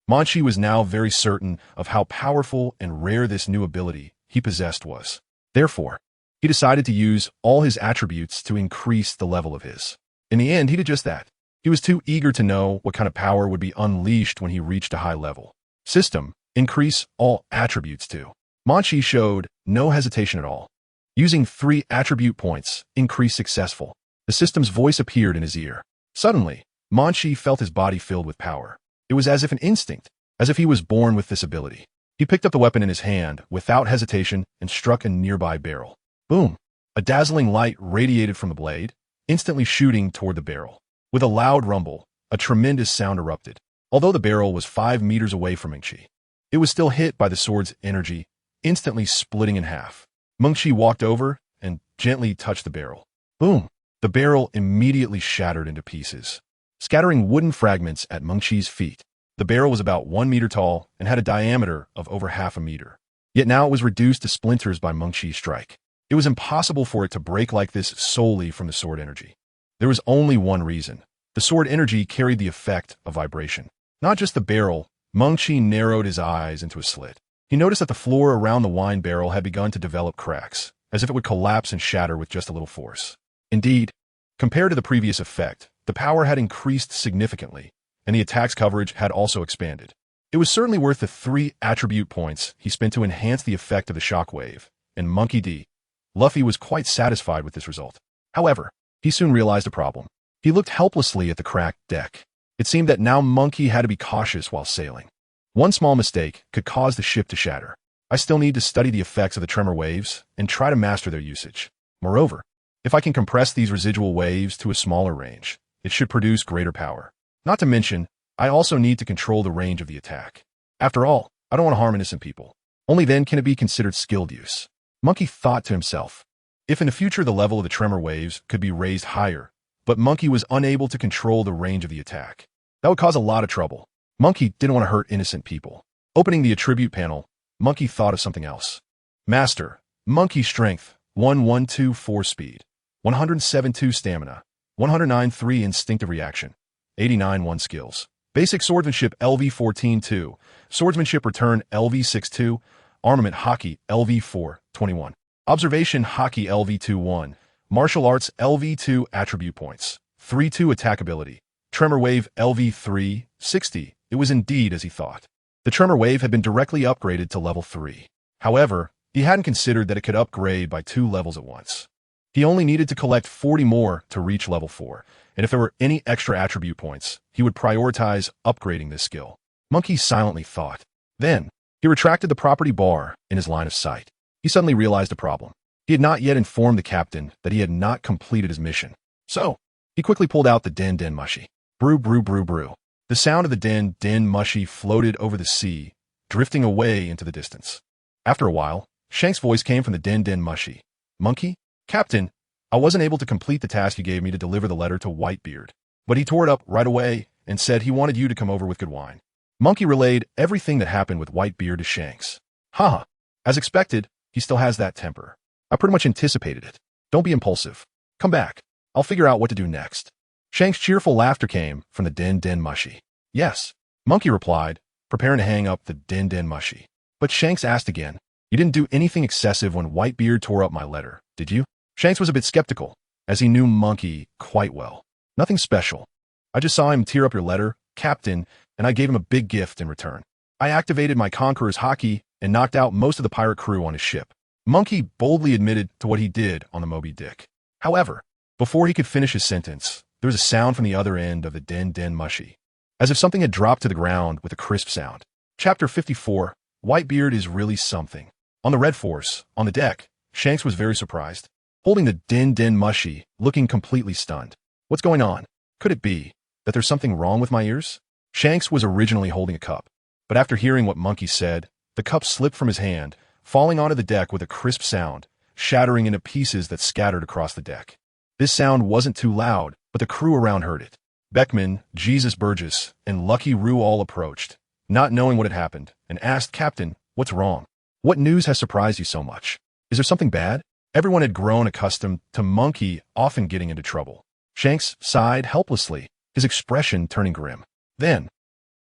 Munchie was now very certain of how powerful and rare this new ability he possessed was. Therefore, he decided to use all his attributes to increase the level of his. In the end, he did just that. He was too eager to know what kind of power would be unleashed when he reached a high level. System, increase all attributes to. Munchie showed no hesitation at all. Using 3 attribute points, increase successful. The system's voice appeared in his ear. Suddenly, Munchie felt his body filled with power. It was as if an instinct, as if he was born with this ability. He picked up the weapon in his hand without hesitation and struck a nearby barrel. Boom! A dazzling light radiated from the blade, instantly shooting toward the barrel. With a loud rumble, a tremendous sound erupted. Although the barrel was 5 meters away from Munchie, it was still hit by the sword's energy, instantly splitting in half. Munchie walked over and gently touched the barrel. Boom! The barrel immediately shattered into pieces, scattering wooden fragments at Munchie's feet. The barrel was about 1 meter tall and had a diameter of over half a meter. Yet now it was reduced to splinters by Munchie's strike. It was impossible for it to break like this solely from the sword energy. There was only one reason. The sword energy carried the effect of vibration. Not just the barrel. Munchie narrowed his eyes into a slit. He noticed that the floor around the wine barrel had begun to develop cracks, as if it would collapse and shatter with just a little force. Indeed, compared to the previous effect, the power had increased significantly, and the attack's coverage had also expanded. It was certainly worth the 3 attribute points he spent to enhance the effect of the shockwave, and Monkey D. Luffy was quite satisfied with this result. However, he soon realized a problem. He looked helplessly at the cracked deck. It seemed that now Monkey had to be cautious while sailing. One small mistake could cause the ship to shatter. I still need to study the effects of the tremor waves and try to master their usage. Moreover, if I can compress these residual waves to a smaller range, it should produce greater power. Not to mention, I also need to control the range of the attack. After all, I don't want to harm innocent people. Only then can it be considered skilled use. Monkey thought to himself. If in the future the level of the tremor waves could be raised higher, but Monkey was unable to control the range of the attack, that would cause a lot of trouble. Monkey didn't want to hurt innocent people. Opening the attribute panel, Monkey thought of something else. Master, Monkey Strength, 1124 Speed, 107-2 Stamina, 109-3 Instinctive Reaction, 89-1 Skills. Basic Swordsmanship LV 14-2, Swordsmanship Return LV 6-2, Armament Haki LV 4-21. Observation Haki LV 2-1, Martial Arts LV 2 Attribute Points, 3-2 Attack Ability, Tremor Wave LV 3-60. It was indeed as he thought. The Tremor Wave had been directly upgraded to level 3. However, he hadn't considered that it could upgrade by 2 levels at once. He only needed to collect 40 more to reach level 4, and if there were any extra attribute points, he would prioritize upgrading this skill. Monkey silently thought. Then, he retracted the property bar in his line of sight. He suddenly realized a problem. He had not yet informed the captain that he had not completed his mission. So, he quickly pulled out the Den Mushie. Brew, brew, brew, brew. The sound of the Den Mushie floated over the sea, drifting away into the distance. After a while, Shanks' voice came from the Den Mushie. Monkey? Captain, I wasn't able to complete the task you gave me to deliver the letter to Whitebeard, but he tore it up right away and said he wanted you to come over with good wine. Monkey relayed everything that happened with Whitebeard to Shanks. Haha. As expected, he still has that temper. I pretty much anticipated it. Don't be impulsive. Come back. I'll figure out what to do next. Shanks' cheerful laughter came from the Den Mushie. Yes, Monkey replied, preparing to hang up the Den Mushie. But Shanks asked again, you didn't do anything excessive when Whitebeard tore up my letter, did you? Shanks was a bit skeptical, as he knew Monkey quite well. Nothing special. I just saw him tear up your letter, Captain, and I gave him a big gift in return. I activated my Conqueror's Haki and knocked out most of the pirate crew on his ship. Monkey boldly admitted to what he did on the Moby Dick. However, before he could finish his sentence, there was a sound from the other end of the Den Mushie, as if something had dropped to the ground with a crisp sound. Chapter 54, Whitebeard is really something. On the Red Force, on the deck, Shanks was very surprised, holding the Den Mushie, looking completely stunned. What's going on? Could it be that there's something wrong with my ears? Shanks was originally holding a cup, but after hearing what Monkey said, the cup slipped from his hand, falling onto the deck with a crisp sound, shattering into pieces that scattered across the deck. This sound wasn't too loud, but the crew around heard it. Beckman, Jesus Burgess, and Lucky Roo all approached, not knowing what had happened, and asked, "Captain, what's wrong? What news has surprised you so much? Is there something bad?" Everyone had grown accustomed to Munchie often getting into trouble. Shanks sighed helplessly, his expression turning grim. Then,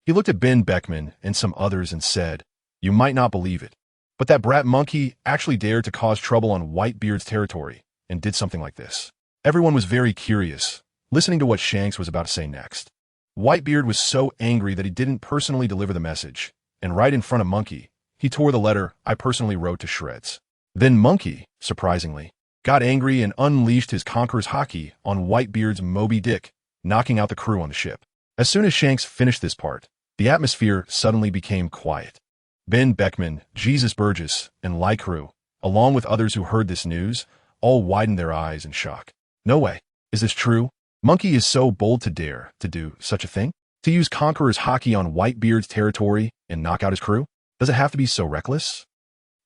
he looked at Ben Beckman and some others and said, "You might not believe it, but that brat Munchie actually dared to cause trouble on Whitebeard's territory and did something like this." Everyone was very curious, listening to what Shanks was about to say next. Whitebeard was so angry that he didn't personally deliver the message, and right in front of Munchie, he tore the letter I personally wrote to shreds. Then Munchie, surprisingly, got angry and unleashed his Conqueror's Haki on Whitebeard's Moby Dick, knocking out the crew on the ship. As soon as Shanks finished this part, the atmosphere suddenly became quiet. Ben Beckman, Jesus Burgess, and Lycrew, along with others who heard this news, all widened their eyes in shock. No way. Is this true? Munchie is so bold to dare to do such a thing? To use Conqueror's Haki on Whitebeard's territory and knock out his crew? Does it have to be so reckless?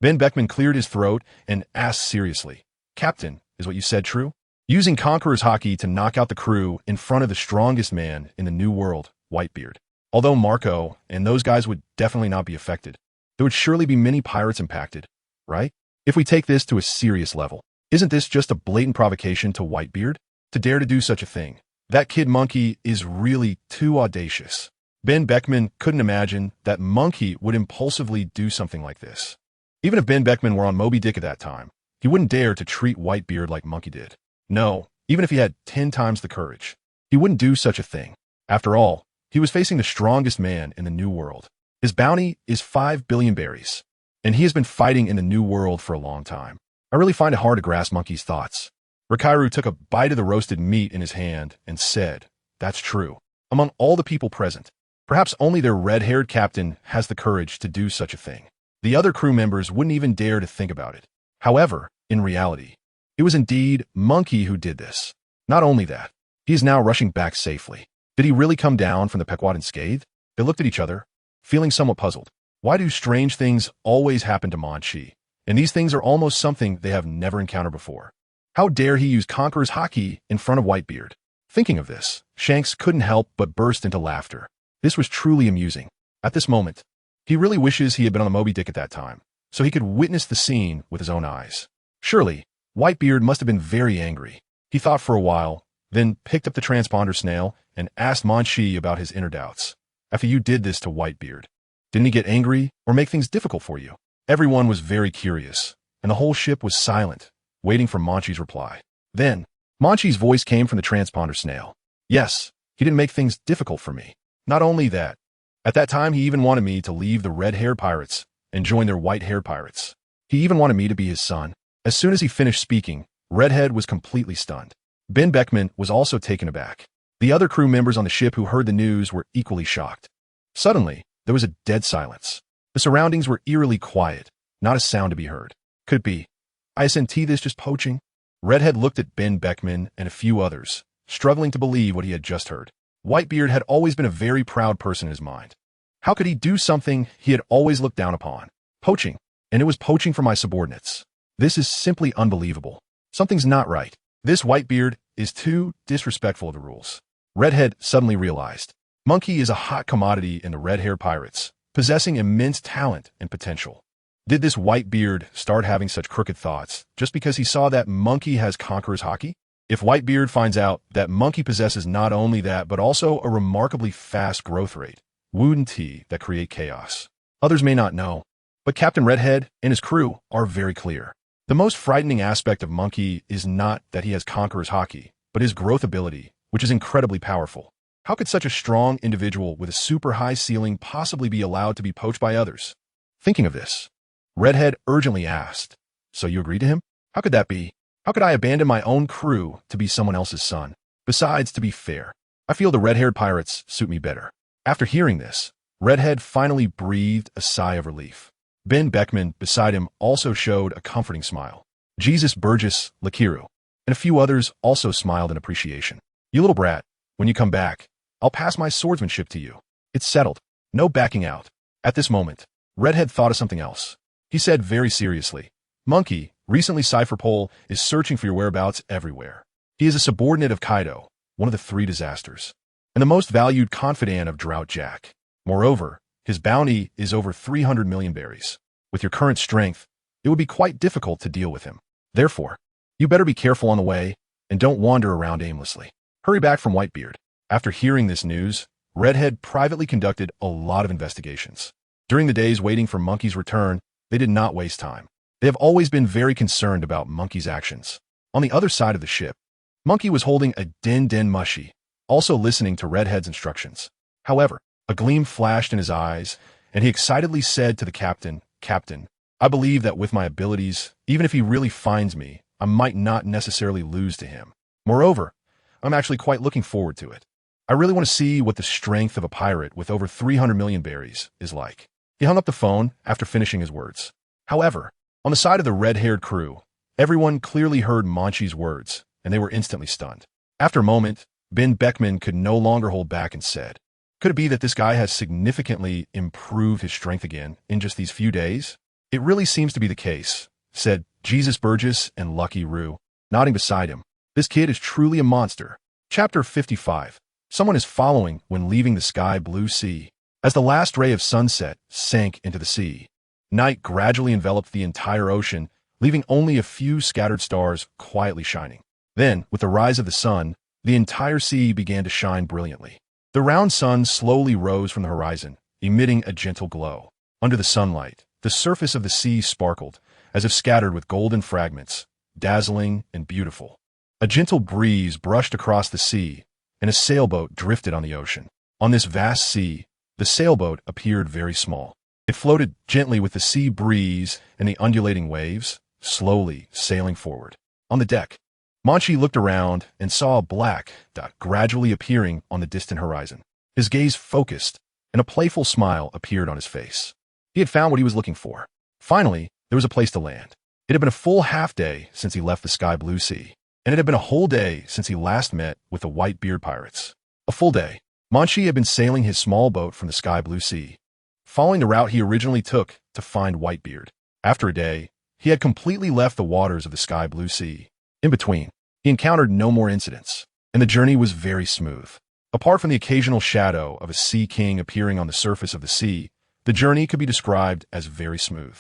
Ben Beckman cleared his throat and asked seriously, "Captain, is what you said true? Using Conqueror's Haki to knock out the crew in front of the strongest man in the New World, Whitebeard. Although Marco and those guys would definitely not be affected, there would surely be many pirates impacted, right? If we take this to a serious level, isn't this just a blatant provocation to Whitebeard? To dare to do such a thing? That kid Munchie is really too audacious." Ben Beckman couldn't imagine that Munchie would impulsively do something like this. Even if Ben Beckman were on Moby Dick at that time, he wouldn't dare to treat Whitebeard like Munchie did. No, even if he had 10 times the courage, he wouldn't do such a thing. After all, he was facing the strongest man in the New World. His bounty is 5 billion berries, and he has been fighting in the New World for a long time. I really find it hard to grasp Munchie's thoughts. Rikairu took a bite of the roasted meat in his hand and said, "That's true. Among all the people present, perhaps only their red-haired captain has the courage to do such a thing. The other crew members wouldn't even dare to think about it." However, in reality, it was indeed Munchie who did this. Not only that, he is now rushing back safely. Did he really come down from the Pequod unscathed? They looked at each other, feeling somewhat puzzled. Why do strange things always happen to Munchie? And these things are almost something they have never encountered before. How dare he use Conqueror's Haki in front of Whitebeard? Thinking of this, Shanks couldn't help but burst into laughter. This was truly amusing. At this moment, he really wishes he had been on the Moby Dick at that time, so he could witness the scene with his own eyes. Surely, Whitebeard must have been very angry. He thought for a while, then picked up the transponder snail and asked Munchie about his inner doubts. "After you did this to Whitebeard, didn't he get angry or make things difficult for you?" Everyone was very curious, and the whole ship was silent, waiting for Munchie's reply. Then, Munchie's voice came from the transponder snail. "Yes, he didn't make things difficult for me. Not only that, at that time he even wanted me to leave the red-haired pirates and join their white-haired pirates. He even wanted me to be his son." As soon as he finished speaking, Redhead was completely stunned. Ben Beckman was also taken aback. The other crew members on the ship who heard the news were equally shocked. Suddenly, there was a dead silence. The surroundings were eerily quiet, not a sound to be heard. Could it be? Isn't this just poaching? Redhead looked at Ben Beckman and a few others, struggling to believe what he had just heard. Whitebeard had always been a very proud person in his mind. How could he do something he had always looked down upon? Poaching. And it was poaching for my subordinates. This is simply unbelievable. Something's not right. This Whitebeard is too disrespectful of the rules. Redhead suddenly realized. Munchie is a hot commodity in the red-haired pirates, possessing immense talent and potential. Did this Whitebeard start having such crooked thoughts just because he saw that Munchie has Conqueror's Haki? If Whitebeard finds out that Munchie possesses not only that but also a remarkably fast growth rate, wouldn't he that create chaos? Others may not know, but Captain Redhead and his crew are very clear. The most frightening aspect of Munchie is not that he has Conqueror's Haki, but his growth ability, which is incredibly powerful. How could such a strong individual with a super high ceiling possibly be allowed to be poached by others? Thinking of this, Redhead urgently asked, "So you agreed to him? How could that be? How could I abandon my own crew to be someone else's son? Besides, to be fair, I feel the red-haired pirates suit me better." After hearing this, Redhead finally breathed a sigh of relief. Ben Beckman beside him also showed a comforting smile. Jesus Burgess, Lakiru, and a few others also smiled in appreciation. "You little brat, when you come back, I'll pass my swordsmanship to you. It's settled. No backing out." At this moment, Redhead thought of something else. He said very seriously, "Munchie, recently Cypherpole is searching for your whereabouts everywhere. He is a subordinate of Kaido, one of the three disasters, and the most valued confidant of Drought Jack. Moreover, his bounty is over 300 million berries. With your current strength, it would be quite difficult to deal with him. Therefore, you better be careful on the way and don't wander around aimlessly. Hurry back from Whitebeard. After hearing this news, Redhead privately conducted a lot of investigations. During the days waiting for Monkey's return, they did not waste time. They have always been very concerned about Monkey's actions. On the other side of the ship, Monkey was holding a den Munchie, also listening to Redhead's instructions. However, a gleam flashed in his eyes, and he excitedly said to the captain, "Captain, I believe that with my abilities, even if he really finds me, I might not necessarily lose to him. Moreover, I'm actually quite looking forward to it. I really want to see what the strength of a pirate with over 300 million berries is like." He hung up the phone after finishing his words. However, on the side of the red-haired crew, everyone clearly heard Munchie's words, and they were instantly stunned. After a moment, Ben Beckman could no longer hold back and said, "Could it be that this guy has significantly improved his strength again in just these few days?" "It really seems to be the case," said Jesus Burgess and Lucky Roo, nodding beside him. "This kid is truly a monster." Chapter 55. Someone is following when leaving the sky blue sea. As the last ray of sunset sank into the sea, night gradually enveloped the entire ocean, leaving only a few scattered stars quietly shining. Then, with the rise of the sun, the entire sea began to shine brilliantly. The round sun slowly rose from the horizon, emitting a gentle glow. Under the sunlight, the surface of the sea sparkled, as if scattered with golden fragments, dazzling and beautiful. A gentle breeze brushed across the sea, and a sailboat drifted on the ocean. On this vast sea, the sailboat appeared very small. It floated gently with the sea breeze and the undulating waves, slowly sailing forward. On the deck, Munchie looked around and saw a black dot gradually appearing on the distant horizon. His gaze focused, and a playful smile appeared on his face. He had found what he was looking for. Finally, there was a place to land. It had been a full half-day since he left the sky blue sea, and it had been a whole day since he last met with the Whitebeard pirates. A full day. Munchie had been sailing his small boat from the sky blue sea, following the route he originally took to find Whitebeard. After a day, he had completely left the waters of the sky blue sea. In between, he encountered no more incidents, and the journey was very smooth. Apart from the occasional shadow of a sea king appearing on the surface of the sea, the journey could be described as very smooth.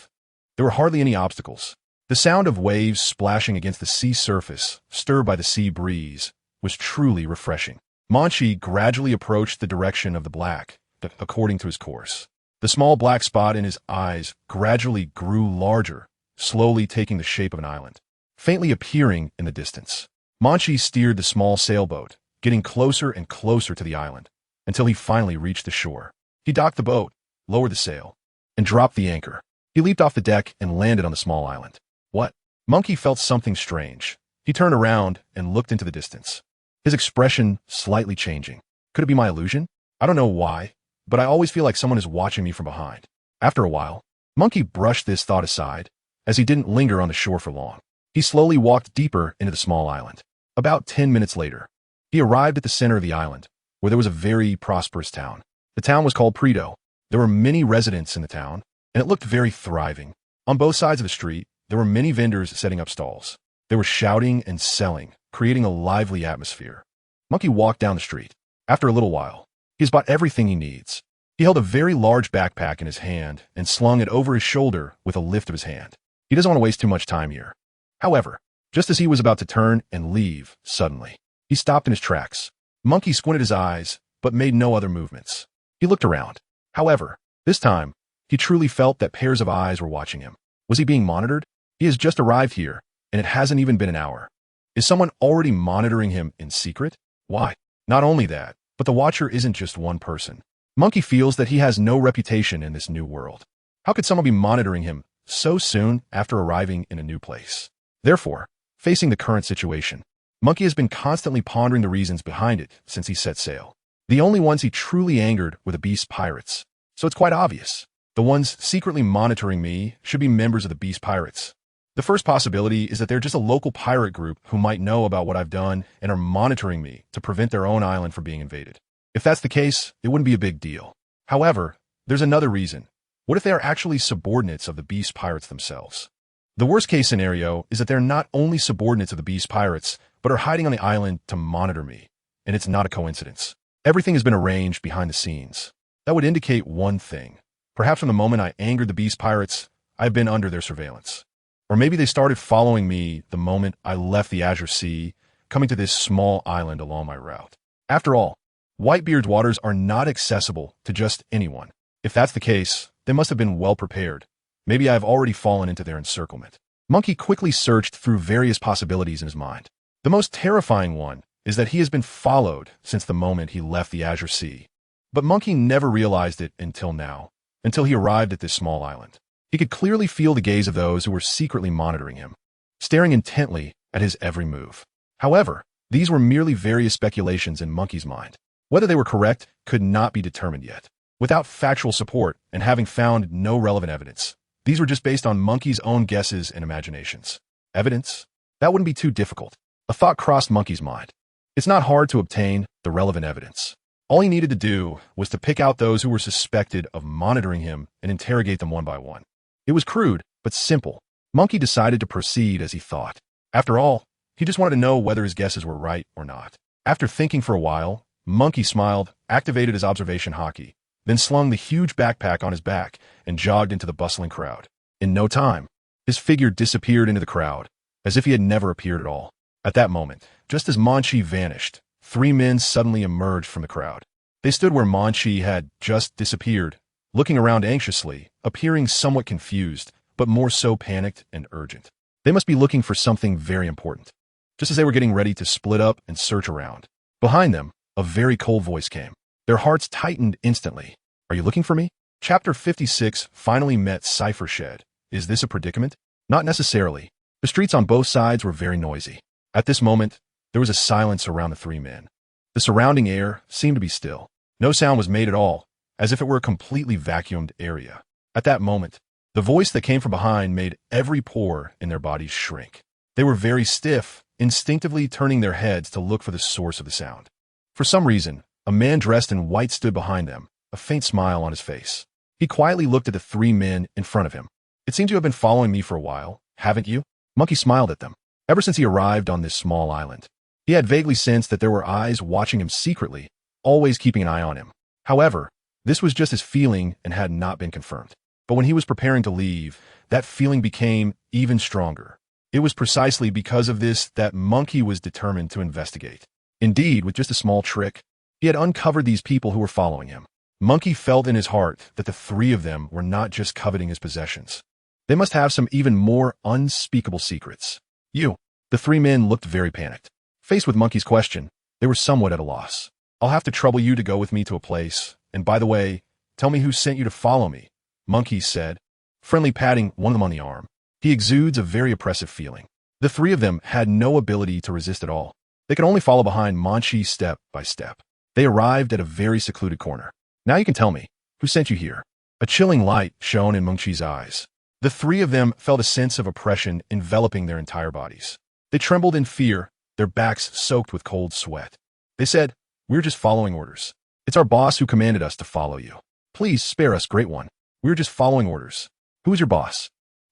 There were hardly any obstacles. The sound of waves splashing against the sea surface, stirred by the sea breeze, was truly refreshing. Munchie gradually approached the direction of the black, according to his course. The small black spot in his eyes gradually grew larger, slowly taking the shape of an island, faintly appearing in the distance. Munchie steered the small sailboat, getting closer and closer to the island, until he finally reached the shore. He docked the boat, lowered the sail, and dropped the anchor. He leaped off the deck and landed on the small island. What? Monkey felt something strange. He turned around and looked into the distance, his expression slightly changing. Could it be my illusion? I don't know why, but I always feel like someone is watching me from behind. After a while, Monkey brushed this thought aside, as he didn't linger on the shore for long. He slowly walked deeper into the small island. About 10 minutes later, he arrived at the center of the island, where there was a very prosperous town. The town was called Predo. There were many residents in the town, and it looked very thriving. On both sides of the street, there were many vendors setting up stalls. They were shouting and selling, creating a lively atmosphere. Monkey walked down the street. After a little while, he has bought everything he needs. He held a very large backpack in his hand and slung it over his shoulder with a lift of his hand. He doesn't want to waste too much time here. However, just as he was about to turn and leave, suddenly, he stopped in his tracks. Monkey squinted his eyes, but made no other movements. He looked around. However, this time, he truly felt that pairs of eyes were watching him. Was he being monitored? He has just arrived here, and it hasn't even been an hour. Is someone already monitoring him in secret? Why? Not only that, but the watcher isn't just one person. Monkey feels that he has no reputation in this new world. How could someone be monitoring him so soon after arriving in a new place? Therefore, facing the current situation, Monkey has been constantly pondering the reasons behind it since he set sail. The only ones he truly angered were the beast pirates, so it's quite obvious. The ones secretly monitoring me should be members of the beast pirates. The first possibility is that they're just a local pirate group who might know about what I've done and are monitoring me to prevent their own island from being invaded. If that's the case, it wouldn't be a big deal. However, there's another reason. What if they are actually subordinates of the beast pirates themselves? The worst case scenario is that they're not only subordinates of the beast pirates, but are hiding on the island to monitor me. and it's not a coincidence. Everything has been arranged behind the scenes. That would indicate one thing. Perhaps from the moment I angered the beast pirates, I've been under their surveillance. Or maybe they started following me the moment I left the Azure Sea, coming to this small island along my route. After all, Whitebeard's waters are not accessible to just anyone. If that's the case, they must have been well prepared. Maybe I've already fallen into their encirclement. Munchie quickly searched through various possibilities in his mind. The most terrifying one is that he has been followed since the moment he left the Azure Sea. But Munchie never realized it until now, until he arrived at this small island. He could clearly feel the gaze of those who were secretly monitoring him, staring intently at his every move. However, these were merely various speculations in Munchie's mind. Whether they were correct could not be determined yet. Without factual support and having found no relevant evidence, these were just based on Munchie's own guesses and imaginations. Evidence? That wouldn't be too difficult. A thought crossed Munchie's mind. It's not hard to obtain the relevant evidence. All he needed to do was to pick out those who were suspected of monitoring him and interrogate them one by one. It was crude, but simple. Munchie decided to proceed as he thought. After all, he just wanted to know whether his guesses were right or not. After thinking for a while, Munchie smiled, activated his observation Haki, then slung the huge backpack on his back and jogged into the bustling crowd. In no time, his figure disappeared into the crowd, as if he had never appeared at all. At that moment, just as Munchie vanished, 3 men suddenly emerged from the crowd. They stood where Munchie had just disappeared, looking around anxiously, appearing somewhat confused, but more so panicked and urgent. They must be looking for something very important. Just as they were getting ready to split up and search around, behind them, a very cold voice came. Their hearts tightened instantly. "Are you looking for me?" Chapter 56 finally met Cypher Shed. Is this a predicament? Not necessarily. The streets on both sides were very noisy. At this moment, there was a silence around the 3 men. The surrounding air seemed to be still. No sound was made at all, as if it were a completely vacuumed area. At that moment, the voice that came from behind made every pore in their bodies shrink. They were very stiff, instinctively turning their heads to look for the source of the sound. For some reason, a man dressed in white stood behind them, a faint smile on his face. He quietly looked at the 3 men in front of him. "It seems you have been following me for a while, haven't you?" Munchie smiled at them. Ever since he arrived on this small island, he had vaguely sensed that there were eyes watching him secretly, always keeping an eye on him. However, this was just his feeling and had not been confirmed. But when he was preparing to leave, that feeling became even stronger. It was precisely because of this that Munchie was determined to investigate. Indeed, with just a small trick, he had uncovered these people who were following him. Munchie felt in his heart that the 3 of them were not just coveting his possessions. They must have some even more unspeakable secrets. "You." The 3 men looked very panicked. Faced with Munchie's question, they were somewhat at a loss. "I'll have to trouble you to go with me to a place, and by the way, tell me who sent you to follow me," Munchie said, friendly patting one of them on the arm. He exudes a very oppressive feeling. The 3 of them had no ability to resist at all. They could only follow behind Munchie step by step. They arrived at a very secluded corner. "Now you can tell me, who sent you here?" A chilling light shone in Munchie's eyes. The 3 of them felt a sense of oppression enveloping their entire bodies. They trembled in fear, their backs soaked with cold sweat. They said, "We're just following orders. It's our boss who commanded us to follow you. Please spare us, Great One. We're just following orders." "Who is your boss?"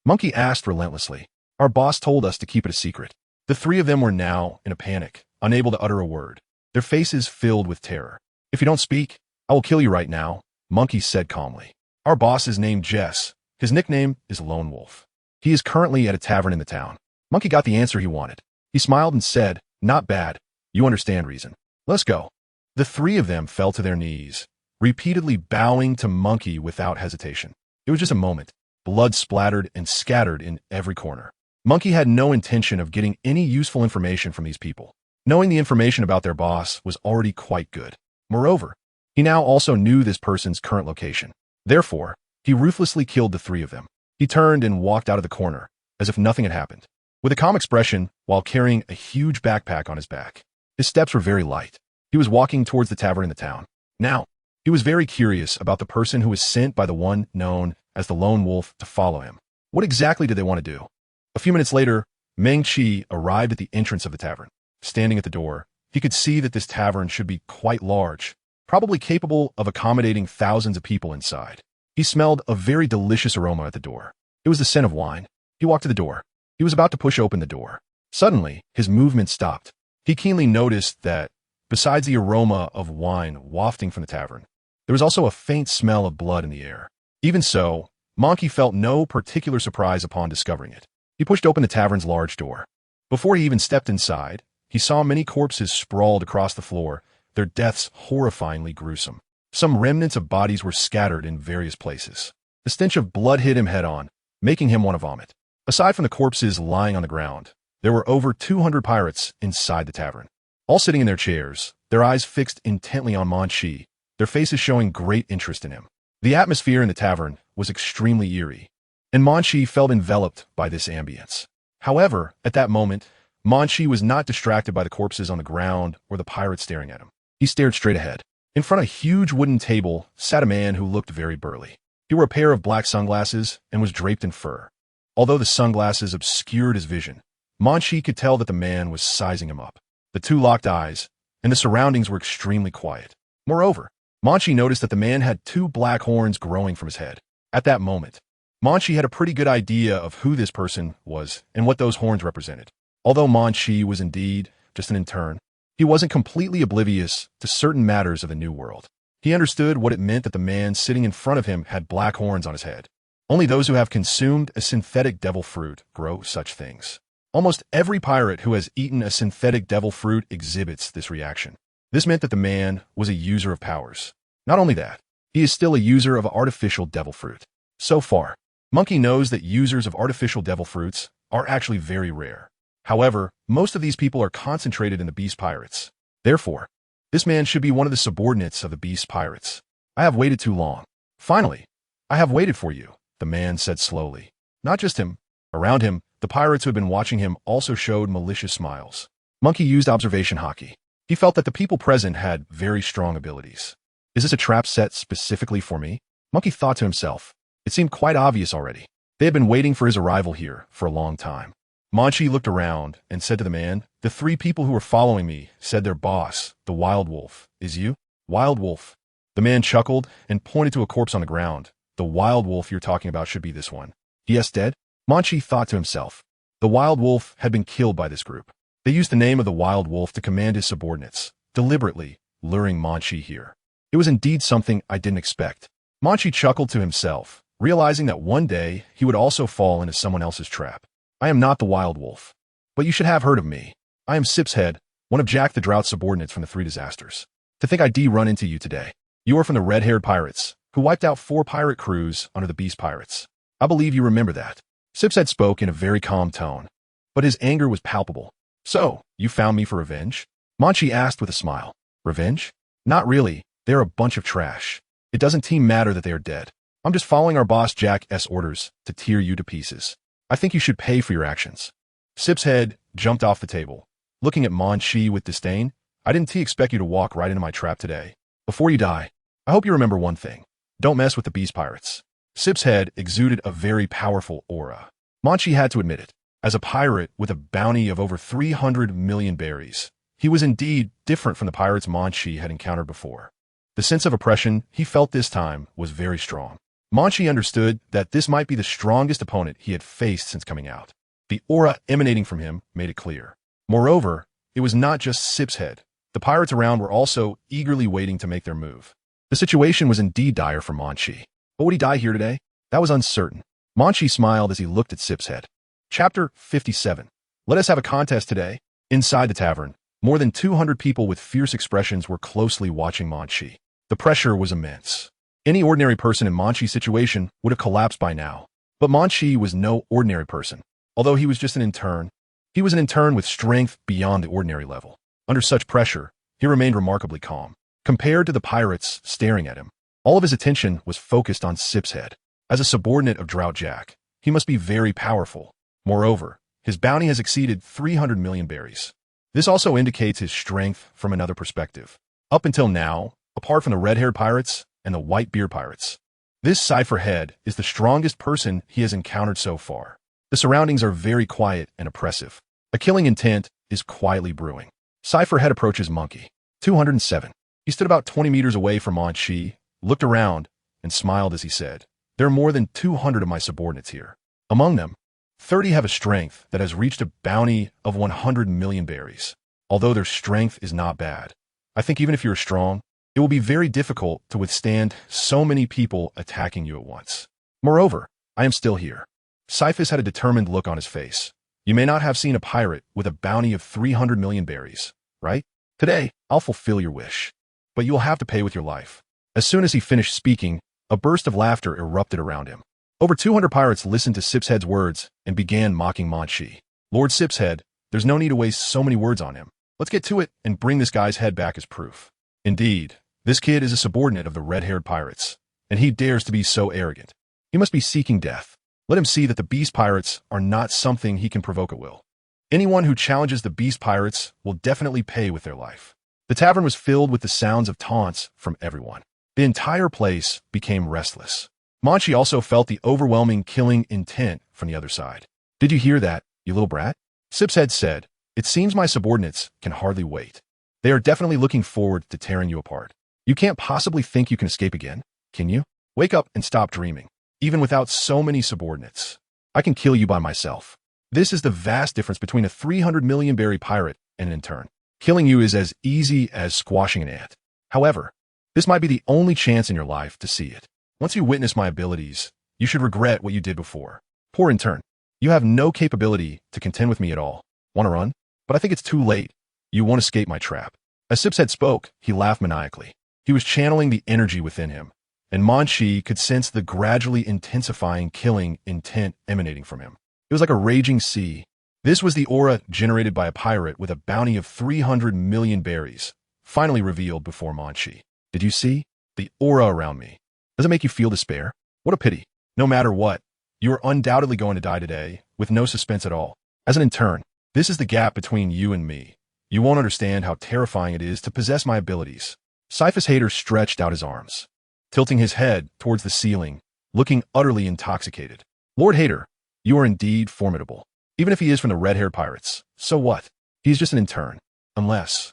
Munchie asked relentlessly. "Our boss told us to keep it a secret." The 3 of them were now in a panic, unable to utter a word, their faces filled with terror. "If you don't speak, I will kill you right now," Munchie said calmly. "Our boss is named Jess. His nickname is Lone Wolf. He is currently at a tavern in the town." Munchie got the answer he wanted. He smiled and said, "Not bad. You understand reason. Let's go." The 3 of them fell to their knees, repeatedly bowing to Munchie without hesitation. It was just a moment. Blood splattered and scattered in every corner. Munchie had no intention of getting any useful information from these people. Knowing the information about their boss was already quite good. Moreover, he now also knew this person's current location. Therefore, he ruthlessly killed the 3 of them. He turned and walked out of the corner, as if nothing had happened, with a calm expression while carrying a huge backpack on his back. His steps were very light. He was walking towards the tavern in the town. Now, he was very curious about the person who was sent by the one known as the Lone Wolf to follow him. What exactly did they want to do? A few minutes later, Munchie arrived at the entrance of the tavern. Standing at the door, he could see that this tavern should be quite large, probably capable of accommodating thousands of people inside. He smelled a very delicious aroma at the door. It was the scent of wine. He walked to the door. He was about to push open the door. Suddenly, his movement stopped. He keenly noticed that Besides the aroma of wine wafting from the tavern, there was also a faint smell of blood in the air. Even so, Munchie felt no particular surprise upon discovering it. He pushed open the tavern's large door. Before he even stepped inside, he saw many corpses sprawled across the floor, their deaths horrifyingly gruesome. Some remnants of bodies were scattered in various places. The stench of blood hit him head-on, making him want to vomit. Aside from the corpses lying on the ground, there were over 200 pirates inside the tavern, all sitting in their chairs, their eyes fixed intently on Munchie, their faces showing great interest in him. The atmosphere in the tavern was extremely eerie, and Munchie felt enveloped by this ambience. However, at that moment, Munchie was not distracted by the corpses on the ground or the pirates staring at him. He stared straight ahead. In front of a huge wooden table sat a man who looked very burly. He wore a pair of black sunglasses and was draped in fur. Although the sunglasses obscured his vision, Munchie could tell that the man was sizing him up. The two locked eyes, and the surroundings were extremely quiet. Moreover, Munchie noticed that the man had two black horns growing from his head. At that moment, Munchie had a pretty good idea of who this person was and what those horns represented. Although Munchie was indeed just an intern, he wasn't completely oblivious to certain matters of the New World. He understood what it meant that the man sitting in front of him had black horns on his head. Only those who have consumed a synthetic devil fruit grow such things. Almost every pirate who has eaten a synthetic devil fruit exhibits this reaction. This meant that the man was a user of powers. Not only that, he is still a user of artificial devil fruit. So far, Munchie knows that users of artificial devil fruits are actually very rare. However, most of these people are concentrated in the Beast Pirates. Therefore, this man should be one of the subordinates of the Beast Pirates. I have waited too long. Finally, I have waited for you, the man said slowly. Not just him. Around him, the pirates who had been watching him also showed malicious smiles. Munchie used observation Haki. He felt that the people present had very strong abilities. Is this a trap set specifically for me? Munchie thought to himself. It seemed quite obvious already. They had been waiting for his arrival here for a long time. Munchie looked around and said to the man, "The three people who are following me said their boss, the Wild Wolf, is you?" Wild Wolf. The man chuckled and pointed to a corpse on the ground. The Wild Wolf you're talking about should be this one. Yes, dead? Munchie thought to himself. The Wild Wolf had been killed by this group. They used the name of the Wild Wolf to command his subordinates, deliberately luring Munchie here. It was indeed something I didn't expect. Munchie chuckled to himself, realizing that one day he would also fall into someone else's trap. I am not the Wild Wolf, but you should have heard of me. I am Sipshead, one of Jack the Drought's subordinates from the Three Disasters. To think I'd run into you today. You are from the Red-Haired Pirates, who wiped out 4 pirate crews under the Beast Pirates. I believe you remember that. Sipshead spoke in a very calm tone, but his anger was palpable. So, you found me for revenge? Munchie asked with a smile. Revenge? Not really. They're a bunch of trash. It doesn't matter that they are dead. I'm just following our boss Jack's orders to tear you to pieces. I think you should pay for your actions. Sipshead jumped off the table, looking at Munchie with disdain. I didn't expect you to walk right into my trap today. Before you die, I hope you remember one thing. Don't mess with the Beast Pirates. Sipshead exuded a very powerful aura. Munchie had to admit it. As a pirate with a bounty of over 300 million berries, he was indeed different from the pirates Munchie had encountered before. The sense of oppression he felt this time was very strong. Munchie understood that this might be the strongest opponent he had faced since coming out. The aura emanating from him made it clear. Moreover, it was not just Sipshead. The pirates around were also eagerly waiting to make their move. The situation was indeed dire for Munchie. But would he die here today? That was uncertain. Munchie smiled as he looked at Sipshead. Chapter 57. Let us have a contest today. Inside the tavern, more than 200 people with fierce expressions were closely watching Munchie. The pressure was immense. Any ordinary person in Munchie's situation would have collapsed by now. But Munchie was no ordinary person. Although he was just an intern, he was an intern with strength beyond the ordinary level. Under such pressure, he remained remarkably calm. Compared to the pirates staring at him, all of his attention was focused on Sipshead. As a subordinate of Drought Jack, he must be very powerful. Moreover, his bounty has exceeded 300 million berries. This also indicates his strength from another perspective. Up until now, apart from the Red-Haired Pirates and the Whitebeard Pirates, this Cypherhead is the strongest person he has encountered so far. The surroundings are very quiet and oppressive. A killing intent is quietly brewing. Cypherhead approaches Munchie. 207. He stood about 20 meters away from Munchie, looked around, and smiled as he said, "There are more than 200 of my subordinates here. Among them, 30 have a strength that has reached a bounty of 100 million berries. Although their strength is not bad, I think even if you're strong, it will be very difficult to withstand so many people attacking you at once. Moreover, I am still here. Cyphus had a determined look on his face. You may not have seen a pirate with a bounty of 300 million berries, right? Today, I'll fulfill your wish. But you will have to pay with your life. As soon as he finished speaking, a burst of laughter erupted around him. Over 200 pirates listened to Sipshead's words and began mocking Munchie. Lord Sipshead, there's no need to waste so many words on him. Let's get to it and bring this guy's head back as proof. Indeed, this kid is a subordinate of the red-haired pirates, and he dares to be so arrogant. He must be seeking death. Let him see that the beast pirates are not something he can provoke at will. Anyone who challenges the beast pirates will definitely pay with their life. The tavern was filled with the sounds of taunts from everyone. The entire place became restless. Munchie also felt the overwhelming killing intent from the other side. Did you hear that, you little brat? Sipshead said, it seems my subordinates can hardly wait. They are definitely looking forward to tearing you apart. You can't possibly think you can escape again, can you? Wake up and stop dreaming. Even without so many subordinates, I can kill you by myself. This is the vast difference between a 300 million berry pirate and an intern. Killing you is as easy as squashing an ant. However, this might be the only chance in your life to see it. Once you witness my abilities, you should regret what you did before. Poor intern. You have no capability to contend with me at all. Want to run? But I think it's too late. You won't escape my trap. As Sipshead spoke, he laughed maniacally. He was channeling the energy within him, and Munchie could sense the gradually intensifying killing intent emanating from him. It was like a raging sea. This was the aura generated by a pirate with a bounty of 300 million berries, finally revealed before Munchie. Did you see? The aura around me. Does it make you feel despair? What a pity. No matter what, you are undoubtedly going to die today, with no suspense at all. As an intern, this is the gap between you and me. You won't understand how terrifying it is to possess my abilities. Cyphus-Hater stretched out his arms, tilting his head towards the ceiling, looking utterly intoxicated. Lord Hater, you are indeed formidable. Even if he is from the red-haired pirates, so what? He is just an intern. Unless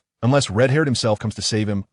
red-haired himself comes to save him,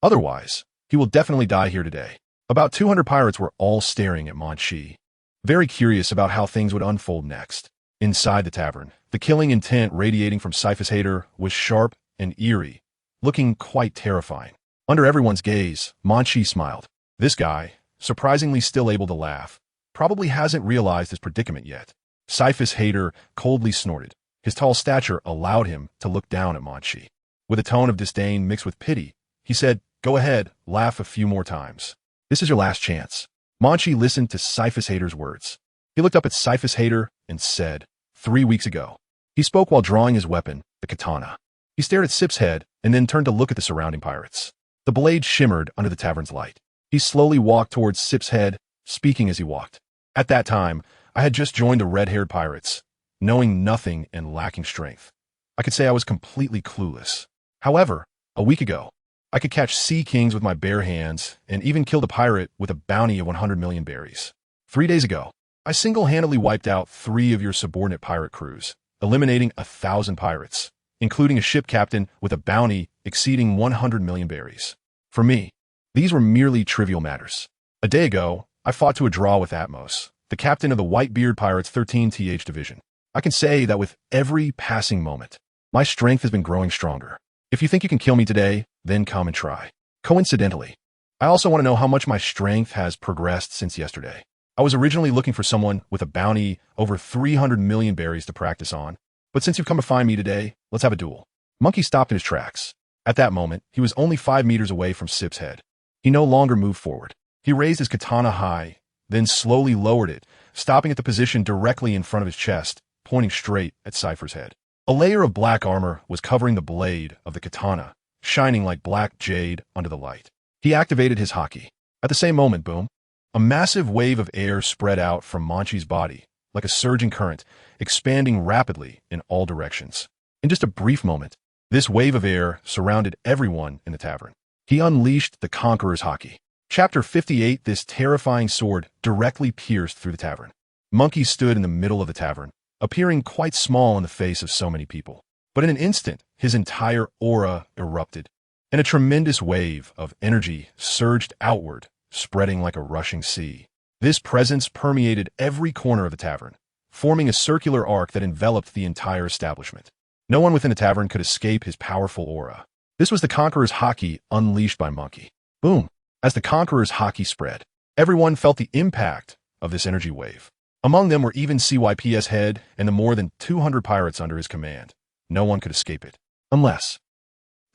Otherwise, he will definitely die here today. About 200 pirates were all staring at Munchie, very curious about how things would unfold next. Inside the tavern, the killing intent radiating from Cyphus-Hater was sharp and eerie, looking quite terrifying. Under everyone's gaze, Munchie smiled. This guy, surprisingly still able to laugh, probably hasn't realized his predicament yet. Cyphus-Hater coldly snorted. His tall stature allowed him to look down at Munchie. With a tone of disdain mixed with pity, he said, go ahead, laugh a few more times. This is your last chance. Munchie listened to Cyphus-Hater's words. He looked up at Cyphus-Hater and said, 3 weeks ago. He spoke while drawing his weapon, the katana. He stared at Sipshead and then turned to look at the surrounding pirates. The blade shimmered under the tavern's light. He slowly walked towards Sipshead, speaking as he walked. At that time, I had just joined the red-haired pirates, knowing nothing and lacking strength. I could say I was completely clueless. However, a week ago, I could catch sea kings with my bare hands and even killed a pirate with a bounty of 100 million berries. 3 days ago, I single-handedly wiped out 3 of your subordinate pirate crews, eliminating 1,000 pirates, including a ship captain with a bounty exceeding 100 million berries. For me, these were merely trivial matters. A day ago, I fought to a draw with Atmos, the captain of the Whitebeard Pirates 13th Division. I can say that with every passing moment, my strength has been growing stronger. If you think you can kill me today, then come and try. Coincidentally, I also want to know how much my strength has progressed since yesterday. I was originally looking for someone with a bounty over 300 million berries to practice on, but since you've come to find me today, let's have a duel. Monkey stopped in his tracks. At that moment, he was only 5 meters away from Sip's head. He no longer moved forward. He raised his katana high, then slowly lowered it, stopping at the position directly in front of his chest, pointing straight at Cypher's head. A layer of black armor was covering the blade of the katana, shining like black jade under the light. He activated his Haki. At the same moment, boom, a massive wave of air spread out from Munchie's body, like a surging current, expanding rapidly in all directions. In just a brief moment, this wave of air surrounded everyone in the tavern. He unleashed the Conqueror's Haki. Chapter 58. This terrifying sword directly pierced through the tavern. Monkey stood in the middle of the tavern, appearing quite small in the face of so many people. But in an instant, his entire aura erupted, and a tremendous wave of energy surged outward, spreading like a rushing sea. This presence permeated every corner of the tavern, forming a circular arc that enveloped the entire establishment. No one within the tavern could escape his powerful aura. This was the Conqueror's Haki unleashed by Munchie. Boom! As the Conqueror's Haki spread, everyone felt the impact of this energy wave. Among them were even CYP's head and the more than 200 pirates under his command. No one could escape it. Unless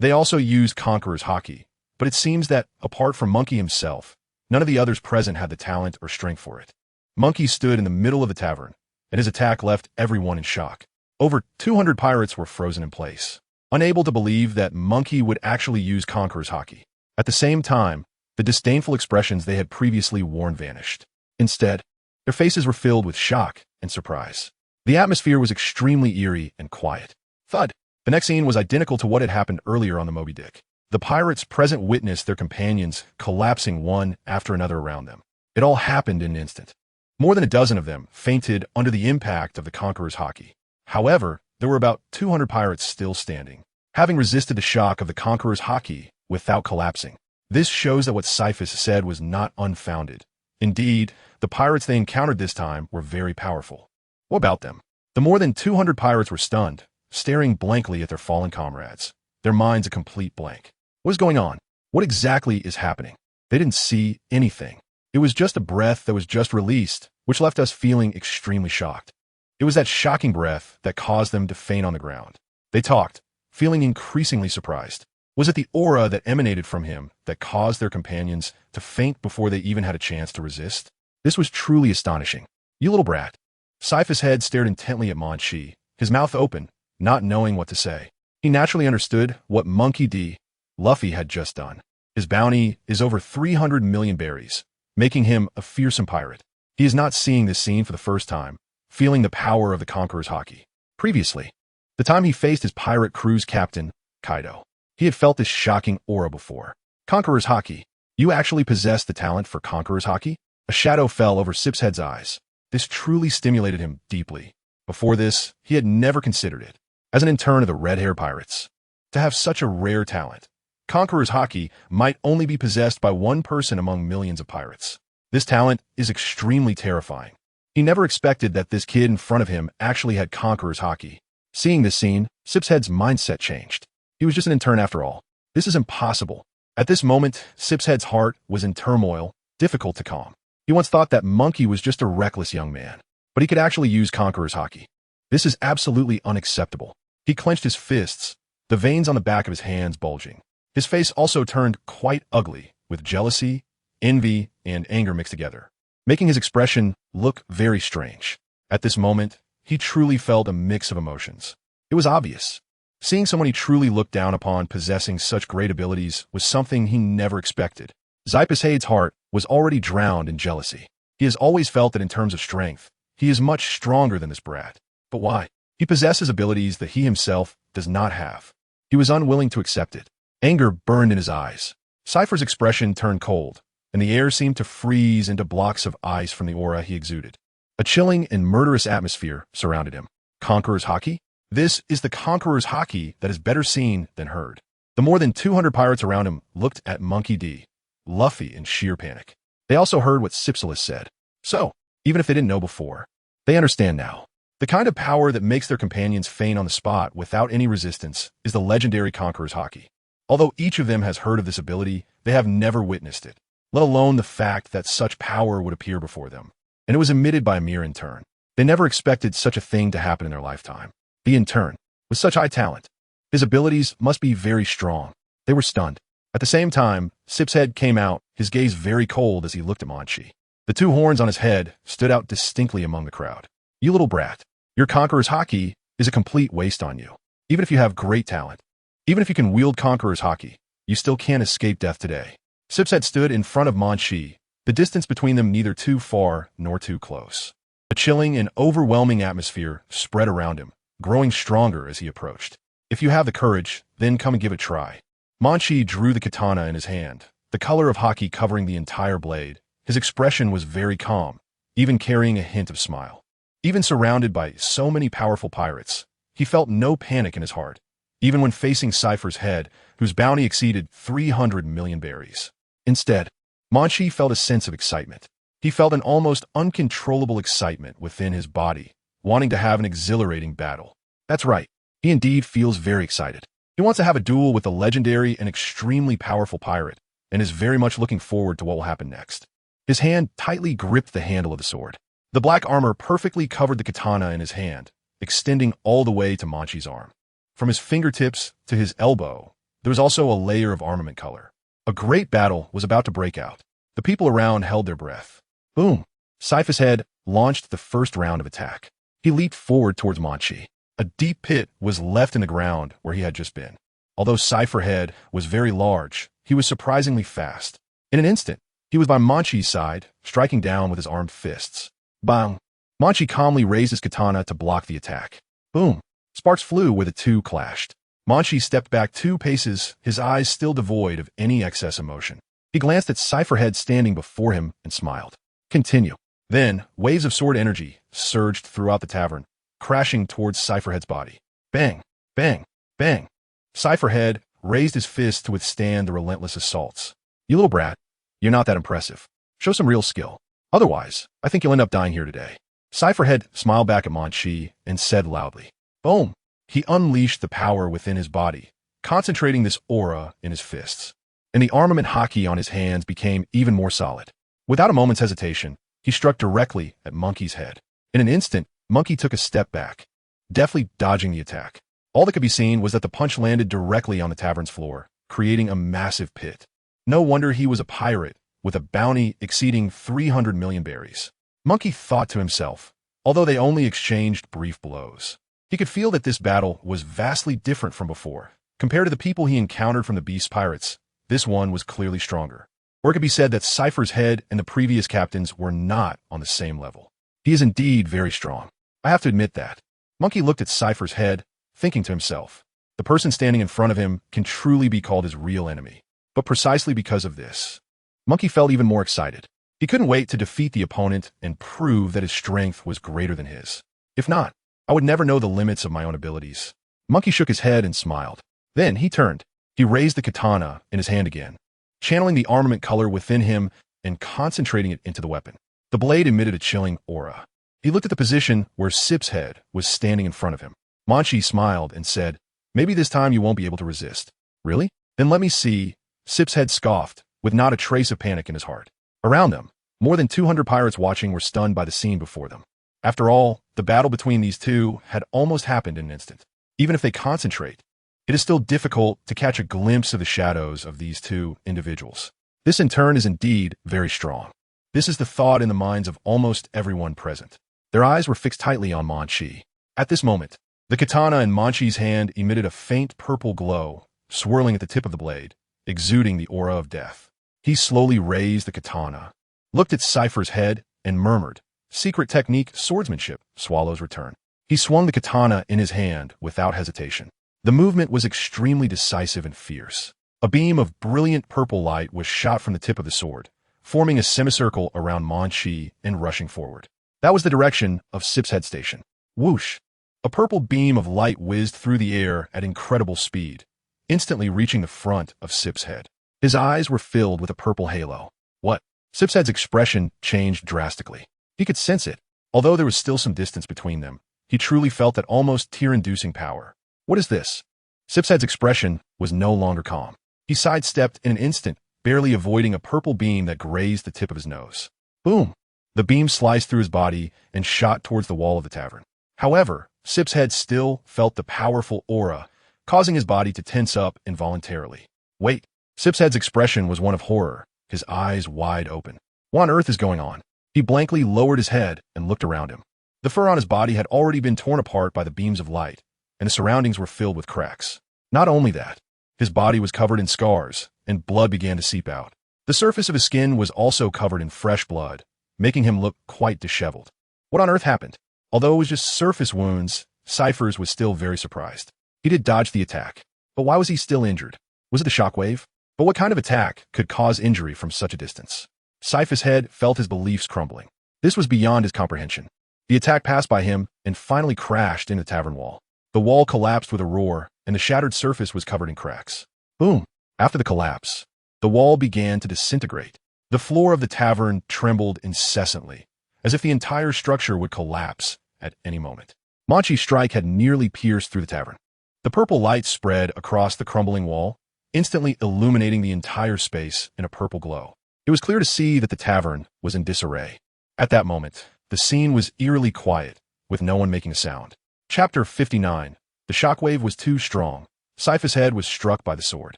they also used Conqueror's Haki, but it seems that, apart from Munchie himself, none of the others present had the talent or strength for it. Munchie stood in the middle of the tavern, and his attack left everyone in shock. Over 200 pirates were frozen in place, unable to believe that Munchie would actually use Conqueror's Haki. At the same time, the disdainful expressions they had previously worn vanished. Instead, their faces were filled with shock and surprise. The atmosphere was extremely eerie and quiet. Thud! The next scene was identical to what had happened earlier on the Moby Dick. The pirates present witnessed their companions collapsing one after another around them. It all happened in an instant. More than a dozen of them fainted under the impact of the Conqueror's Haki. However, there were about 200 pirates still standing, having resisted the shock of the Conqueror's Haki without collapsing. This shows that what Siphus said was not unfounded. Indeed, the pirates they encountered this time were very powerful. What about them? The more than 200 pirates were stunned, staring blankly at their fallen comrades, their minds a complete blank. What is going on? What exactly is happening? They didn't see anything. It was just a breath that was just released, which left us feeling extremely shocked. It was that shocking breath that caused them to faint on the ground. They talked, feeling increasingly surprised. Was it the aura that emanated from him that caused their companions to faint before they even had a chance to resist? This was truly astonishing. You little brat. Siphus' head stared intently at Munchie, his mouth open, not knowing what to say. He naturally understood what Munchie D. Luffy had just done. His bounty is over 300 million berries, making him a fearsome pirate. He is not seeing this scene for the first time, feeling the power of the Conqueror's Haki. Previously, the time he faced his pirate crew's captain, Kaido, he had felt this shocking aura before. Conqueror's Haki. You actually possess the talent for Conqueror's Haki? A shadow fell over Sipshead's eyes. This truly stimulated him deeply. Before this, he had never considered it. As an intern of the Red-Haired Pirates, to have such a rare talent, Conqueror's Haki might only be possessed by one person among millions of pirates. This talent is extremely terrifying. He never expected that this kid in front of him actually had Conqueror's Haki. Seeing this scene, Sipshead's mindset changed. He was just an intern after all. This is impossible. At this moment, Sipshead's heart was in turmoil, difficult to calm. He once thought that Munchie was just a reckless young man, but he could actually use Conqueror's Haki. This is absolutely unacceptable. He clenched his fists, the veins on the back of his hands bulging. His face also turned quite ugly, with jealousy, envy, and anger mixed together, making his expression look very strange. At this moment, he truly felt a mix of emotions. It was obvious. Seeing someone he truly looked down upon possessing such great abilities was something he never expected. Sipshead's heart was already drowned in jealousy. He has always felt that in terms of strength, he is much stronger than this brat. But why? He possesses abilities that he himself does not have. He was unwilling to accept it. Anger burned in his eyes. Cypher's expression turned cold, and the air seemed to freeze into blocks of ice from the aura he exuded. A chilling and murderous atmosphere surrounded him. Conqueror's Haki? This is the Conqueror's Haki that is better seen than heard. The more than 200 pirates around him looked at Munchie D. Luffy in sheer panic. They also heard what Sipsilis said. So, even if they didn't know before, they understand now. The kind of power that makes their companions faint on the spot without any resistance is the legendary Conqueror's Haki. Although each of them has heard of this ability, they have never witnessed it, let alone the fact that such power would appear before them. And it was emitted by a mere intern. They never expected such a thing to happen in their lifetime. The intern, with such high talent, his abilities must be very strong. They were stunned. At the same time, Sipshead came out, his gaze very cold as he looked at Munchie. The two horns on his head stood out distinctly among the crowd. You little brat, your Conqueror's Haki is a complete waste on you. Even if you have great talent, even if you can wield Conqueror's Haki, you still can't escape death today. Sipshead stood in front of Munchie, the distance between them neither too far nor too close. A chilling and overwhelming atmosphere spread around him, growing stronger as he approached. If you have the courage, then come and give it a try. Munchie drew the katana in his hand, the color of Haki covering the entire blade. His expression was very calm, even carrying a hint of smile. Even surrounded by so many powerful pirates, he felt no panic in his heart, even when facing Cypher's head, whose bounty exceeded 300 million berries. Instead, Munchie felt a sense of excitement. He felt an almost uncontrollable excitement within his body, wanting to have an exhilarating battle. That's right, he indeed feels very excited. He wants to have a duel with a legendary and extremely powerful pirate, and is very much looking forward to what will happen next. His hand tightly gripped the handle of the sword. The black armor perfectly covered the katana in his hand, extending all the way to Munchie's arm. From his fingertips to his elbow, there was also a layer of armament color. A great battle was about to break out. The people around held their breath. Boom! Sypha's head launched the first round of attack. He leaped forward towards Munchie. A deep pit was left in the ground where he had just been. Although Sypha's head was very large, he was surprisingly fast. In an instant, he was by Munchie's side, striking down with his armed fists. Bang! Munchie calmly raised his katana to block the attack. Boom! Sparks flew where the two clashed. Munchie stepped back 2 paces, his eyes still devoid of any excess emotion. He glanced at Sypha's head standing before him and smiled. Continue. Then, waves of sword energy surged throughout the tavern, crashing towards Sypha's head's body. Bang! Bang! Bang! Sypha's head raised his fist to withstand the relentless assaults. You little brat, you're not that impressive. Show some real skill. Otherwise, I think you'll end up dying here today. Sypha's head smiled back at Munchie and said loudly. Boom! He unleashed the power within his body, concentrating this aura in his fists. And the armament Haki on his hands became even more solid. Without a moment's hesitation, he struck directly at Monkey's head. In an instant, Monkey took a step back, deftly dodging the attack. All that could be seen was that the punch landed directly on the tavern's floor, creating a massive pit. No wonder he was a pirate, with a bounty exceeding 300 million berries. Monkey thought to himself, although they only exchanged brief blows. He could feel that this battle was vastly different from before. Compared to the people he encountered from the Beast Pirates, this one was clearly stronger. Or it could be said that Sypha's head and the previous captains were not on the same level. He is indeed very strong. I have to admit that. Monkey looked at Sypha's head, thinking to himself, the person standing in front of him can truly be called his real enemy. But precisely because of this, Monkey felt even more excited. He couldn't wait to defeat the opponent and prove that his strength was greater than his. If not, I would never know the limits of my own abilities. Monkey shook his head and smiled. Then he turned. He raised the katana in his hand again, channeling the armament color within him and concentrating it into the weapon. The blade emitted a chilling aura. He looked at the position where Sip's head was standing in front of him. Munchie smiled and said, maybe this time you won't be able to resist. Really? Then let me see. Sip's head scoffed, with not a trace of panic in his heart. Around them, more than 200 pirates watching were stunned by the scene before them. After all, the battle between these two had almost happened in an instant. Even if they concentrate, it is still difficult to catch a glimpse of the shadows of these two individuals. This in turn is indeed very strong. This is the thought in the minds of almost everyone present. Their eyes were fixed tightly on Munchie. At this moment, the katana in Munchie's hand emitted a faint purple glow, swirling at the tip of the blade, exuding the aura of death. He slowly raised the katana, looked at Sypha's head, and murmured, secret technique, swordsmanship, Swallow's return. He swung the katana in his hand without hesitation. The movement was extremely decisive and fierce. A beam of brilliant purple light was shot from the tip of the sword, forming a semicircle around Munchie and rushing forward. That was the direction of Sip's head station. Whoosh! A purple beam of light whizzed through the air at incredible speed, instantly reaching the front of Sip's head. His eyes were filled with a purple halo. What? Sip's head's expression changed drastically. He could sense it. Although there was still some distance between them, he truly felt that almost tear-inducing power. What is this? Sip's head's expression was no longer calm. He sidestepped in an instant, barely avoiding a purple beam that grazed the tip of his nose. Boom! The beam sliced through his body and shot towards the wall of the tavern. However, Sip's head still felt the powerful aura, causing his body to tense up involuntarily. Wait! Sip's head's expression was one of horror, his eyes wide open. What on earth is going on? He blankly lowered his head and looked around him. The fur on his body had already been torn apart by the beams of light, and the surroundings were filled with cracks. Not only that, his body was covered in scars, and blood began to seep out. The surface of his skin was also covered in fresh blood, making him look quite disheveled. What on earth happened? Although it was just surface wounds, Cyphers was still very surprised. He did dodge the attack, but why was he still injured? Was it the shockwave? But what kind of attack could cause injury from such a distance? Cyphers' head felt his beliefs crumbling. This was beyond his comprehension. The attack passed by him and finally crashed into the tavern wall. The wall collapsed with a roar, and the shattered surface was covered in cracks. Boom! After the collapse, the wall began to disintegrate. The floor of the tavern trembled incessantly, as if the entire structure would collapse at any moment. Munchie's strike had nearly pierced through the tavern. The purple light spread across the crumbling wall, instantly illuminating the entire space in a purple glow. It was clear to see that the tavern was in disarray. At that moment, the scene was eerily quiet, with no one making a sound. Chapter 59. The shockwave was too strong. Sypha's head was struck by the sword.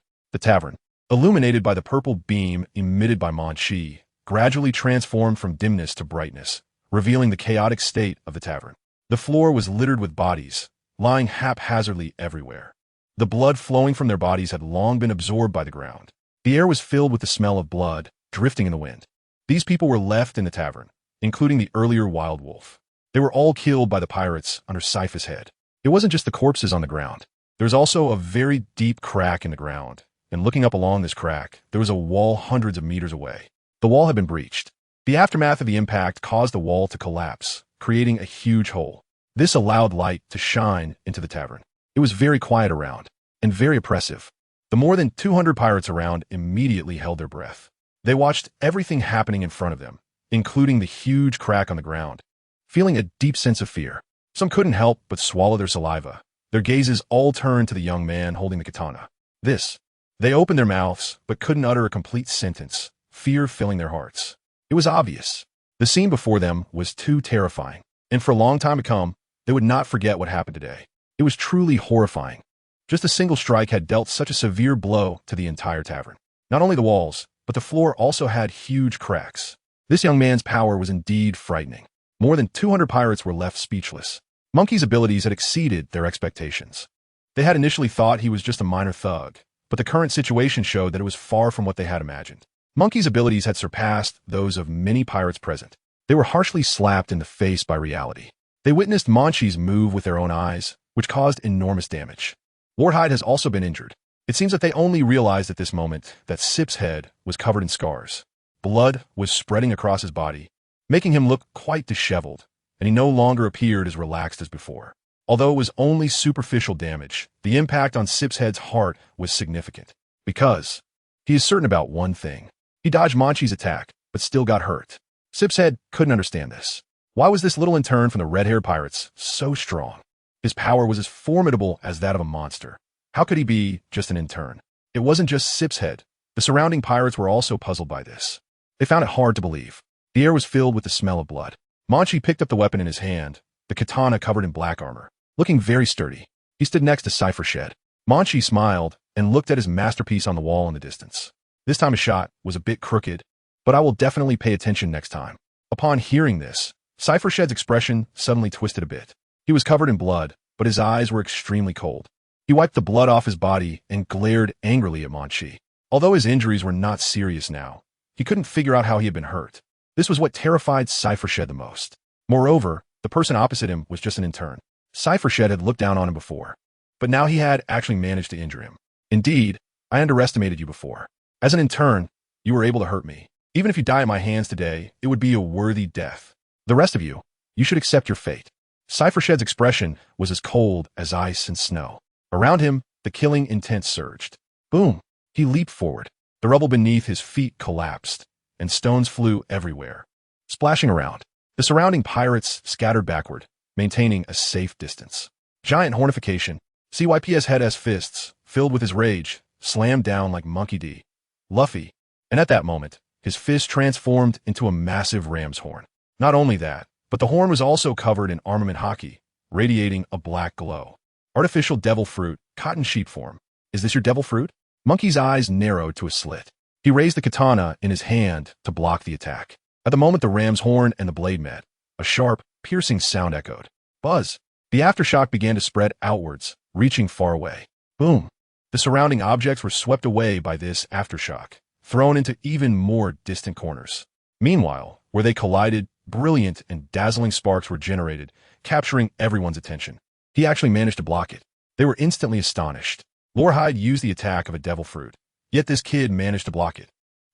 The tavern, illuminated by the purple beam emitted by Munchie, gradually transformed from dimness to brightness, revealing the chaotic state of the tavern. The floor was littered with bodies, lying haphazardly everywhere. The blood flowing from their bodies had long been absorbed by the ground. The air was filled with the smell of blood, drifting in the wind. These people were left in the tavern, including the earlier wild wolf. They were all killed by the pirates under Sypha's head. It wasn't just the corpses on the ground. There was also a very deep crack in the ground, and looking up along this crack, there was a wall hundreds of meters away. The wall had been breached. The aftermath of the impact caused the wall to collapse, creating a huge hole. This allowed light to shine into the tavern. It was very quiet around, and very oppressive. The more than 200 pirates around immediately held their breath. They watched everything happening in front of them, including the huge crack on the ground, feeling a deep sense of fear. Some couldn't help but swallow their saliva. Their gazes all turned to the young man holding the katana. They opened their mouths, but couldn't utter a complete sentence, fear filling their hearts. It was obvious. The scene before them was too terrifying, and for a long time to come, they would not forget what happened today. It was truly horrifying. Just a single strike had dealt such a severe blow to the entire tavern. Not only the walls, but the floor also had huge cracks. This young man's power was indeed frightening. More than 200 pirates were left speechless. Monkey's abilities had exceeded their expectations. They had initially thought he was just a minor thug, but the current situation showed that it was far from what they had imagined. Monkey's abilities had surpassed those of many pirates present. They were harshly slapped in the face by reality. They witnessed Munchie's move with their own eyes, which caused enormous damage. Lord-Haired has also been injured. It seems that they only realized at this moment that Sip's head was covered in scars. Blood was spreading across his body, making him look quite disheveled, and he no longer appeared as relaxed as before. Although it was only superficial damage, the impact on Sip's head's heart was significant, because he is certain about one thing. He dodged Munchie's attack, but still got hurt. Sip's head couldn't understand this. Why was this little intern from the red-haired pirates so strong? His power was as formidable as that of a monster. How could he be just an intern? It wasn't just Sip's head. The surrounding pirates were also puzzled by this. They found it hard to believe. The air was filled with the smell of blood. Munchie picked up the weapon in his hand, the katana covered in black armor. Looking very sturdy, he stood next to Sypha's head. Munchie smiled and looked at his masterpiece on the wall in the distance. This time his shot was a bit crooked, but I will definitely pay attention next time. Upon hearing this, Sypha's head's expression suddenly twisted a bit. He was covered in blood, but his eyes were extremely cold. He wiped the blood off his body and glared angrily at Munchie. Although his injuries were not serious now, he couldn't figure out how he had been hurt. This was what terrified Sypha's head the most. Moreover, the person opposite him was just an intern. Sypha's head had looked down on him before, but now he had actually managed to injure him. Indeed, I underestimated you before. As an intern, you were able to hurt me. Even if you die at my hands today, it would be a worthy death. The rest of you, you should accept your fate. Sypha's head's expression was as cold as ice and snow. Around him, the killing intent surged. Boom! He leaped forward. The rubble beneath his feet collapsed, and stones flew everywhere, splashing around. The surrounding pirates scattered backward, maintaining a safe distance. Giant hornification. CYP's head as fists, filled with his rage, slammed down like Monkey D. Luffy, and at that moment, his fist transformed into a massive ram's horn. Not only that, but the horn was also covered in armament Haki, radiating a black glow. Artificial devil fruit, cotton sheep form. Is this your devil fruit? Monkey's eyes narrowed to a slit. He raised the katana in his hand to block the attack. At the moment the ram's horn and the blade met, a sharp, piercing sound echoed. Buzz! The aftershock began to spread outwards, reaching far away. Boom! The surrounding objects were swept away by this aftershock, thrown into even more distant corners. Meanwhile, where they collided, brilliant and dazzling sparks were generated, capturing everyone's attention. He actually managed to block it. They were instantly astonished. Lord-Haired used the attack of a devil fruit, yet this kid managed to block it.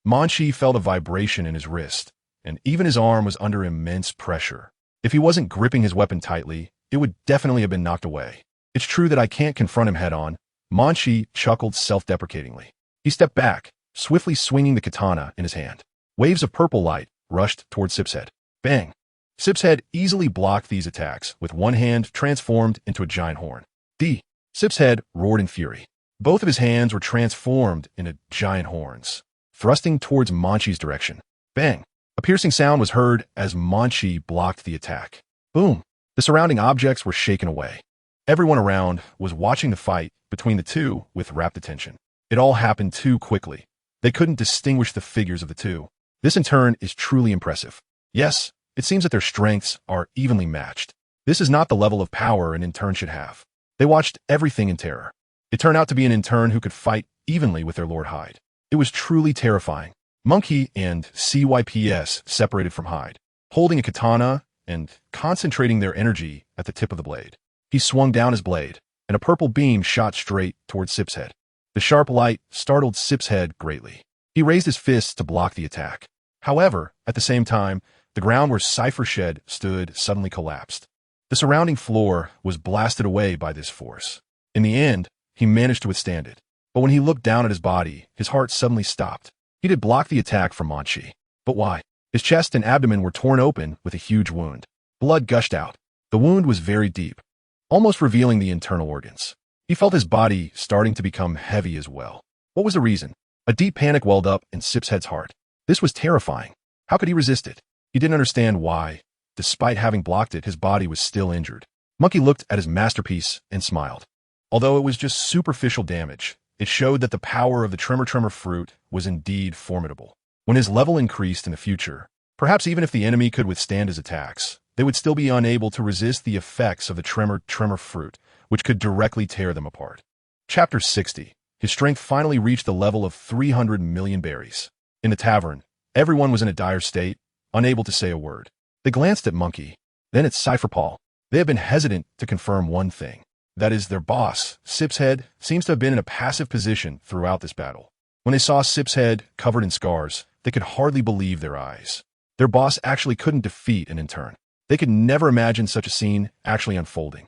Munchie felt a vibration in his wrist, and even his arm was under immense pressure. If he wasn't gripping his weapon tightly, it would definitely have been knocked away. It's true that I can't confront him head-on. Munchie chuckled self-deprecatingly. He stepped back, swiftly swinging the katana in his hand. Waves of purple light rushed toward Sip's head. Bang! Sip's head easily blocked these attacks, with one hand transformed into a giant horn. D. Sip's head roared in fury. Both of his hands were transformed into giant horns, thrusting towards Munchie's direction. Bang! A piercing sound was heard as Munchie blocked the attack. Boom! The surrounding objects were shaken away. Everyone around was watching the fight between the two with rapt attention. It all happened too quickly. They couldn't distinguish the figures of the two. This in turn is truly impressive. Yes, it seems that their strengths are evenly matched. This is not the level of power an intern should have. They watched everything in terror. It turned out to be an intern who could fight evenly with their Lord Hyde. It was truly terrifying. Munchie and CYPS separated from Hyde, holding a katana and concentrating their energy at the tip of the blade. He swung down his blade, and a purple beam shot straight towards Sip's head. The sharp light startled Sip's head greatly. He raised his fists to block the attack. However, at the same time, the ground where Cypher's shed stood suddenly collapsed. The surrounding floor was blasted away by this force. In the end, he managed to withstand it. But when he looked down at his body, his heart suddenly stopped. He did block the attack from Munchie. But why? His chest and abdomen were torn open with a huge wound. Blood gushed out. The wound was very deep, almost revealing the internal organs. He felt his body starting to become heavy as well. What was the reason? A deep panic welled up in Sip's head's heart. This was terrifying. How could he resist it? He didn't understand why. Despite having blocked it, his body was still injured. Munchie looked at his masterpiece and smiled. Although it was just superficial damage, it showed that the power of the Tremor fruit was indeed formidable. When his level increased in the future, perhaps even if the enemy could withstand his attacks, they would still be unable to resist the effects of the Tremor fruit, which could directly tear them apart. Chapter 60. His strength finally reached the level of 300 million berries. In the tavern, everyone was in a dire state, unable to say a word. They glanced at Munchie, then at Cypherpaw. They had been hesitant to confirm one thing. That is, their boss, Sip's head, seems to have been in a passive position throughout this battle. When they saw Sip's head covered in scars, they could hardly believe their eyes. Their boss actually couldn't defeat an intern. They could never imagine such a scene actually unfolding.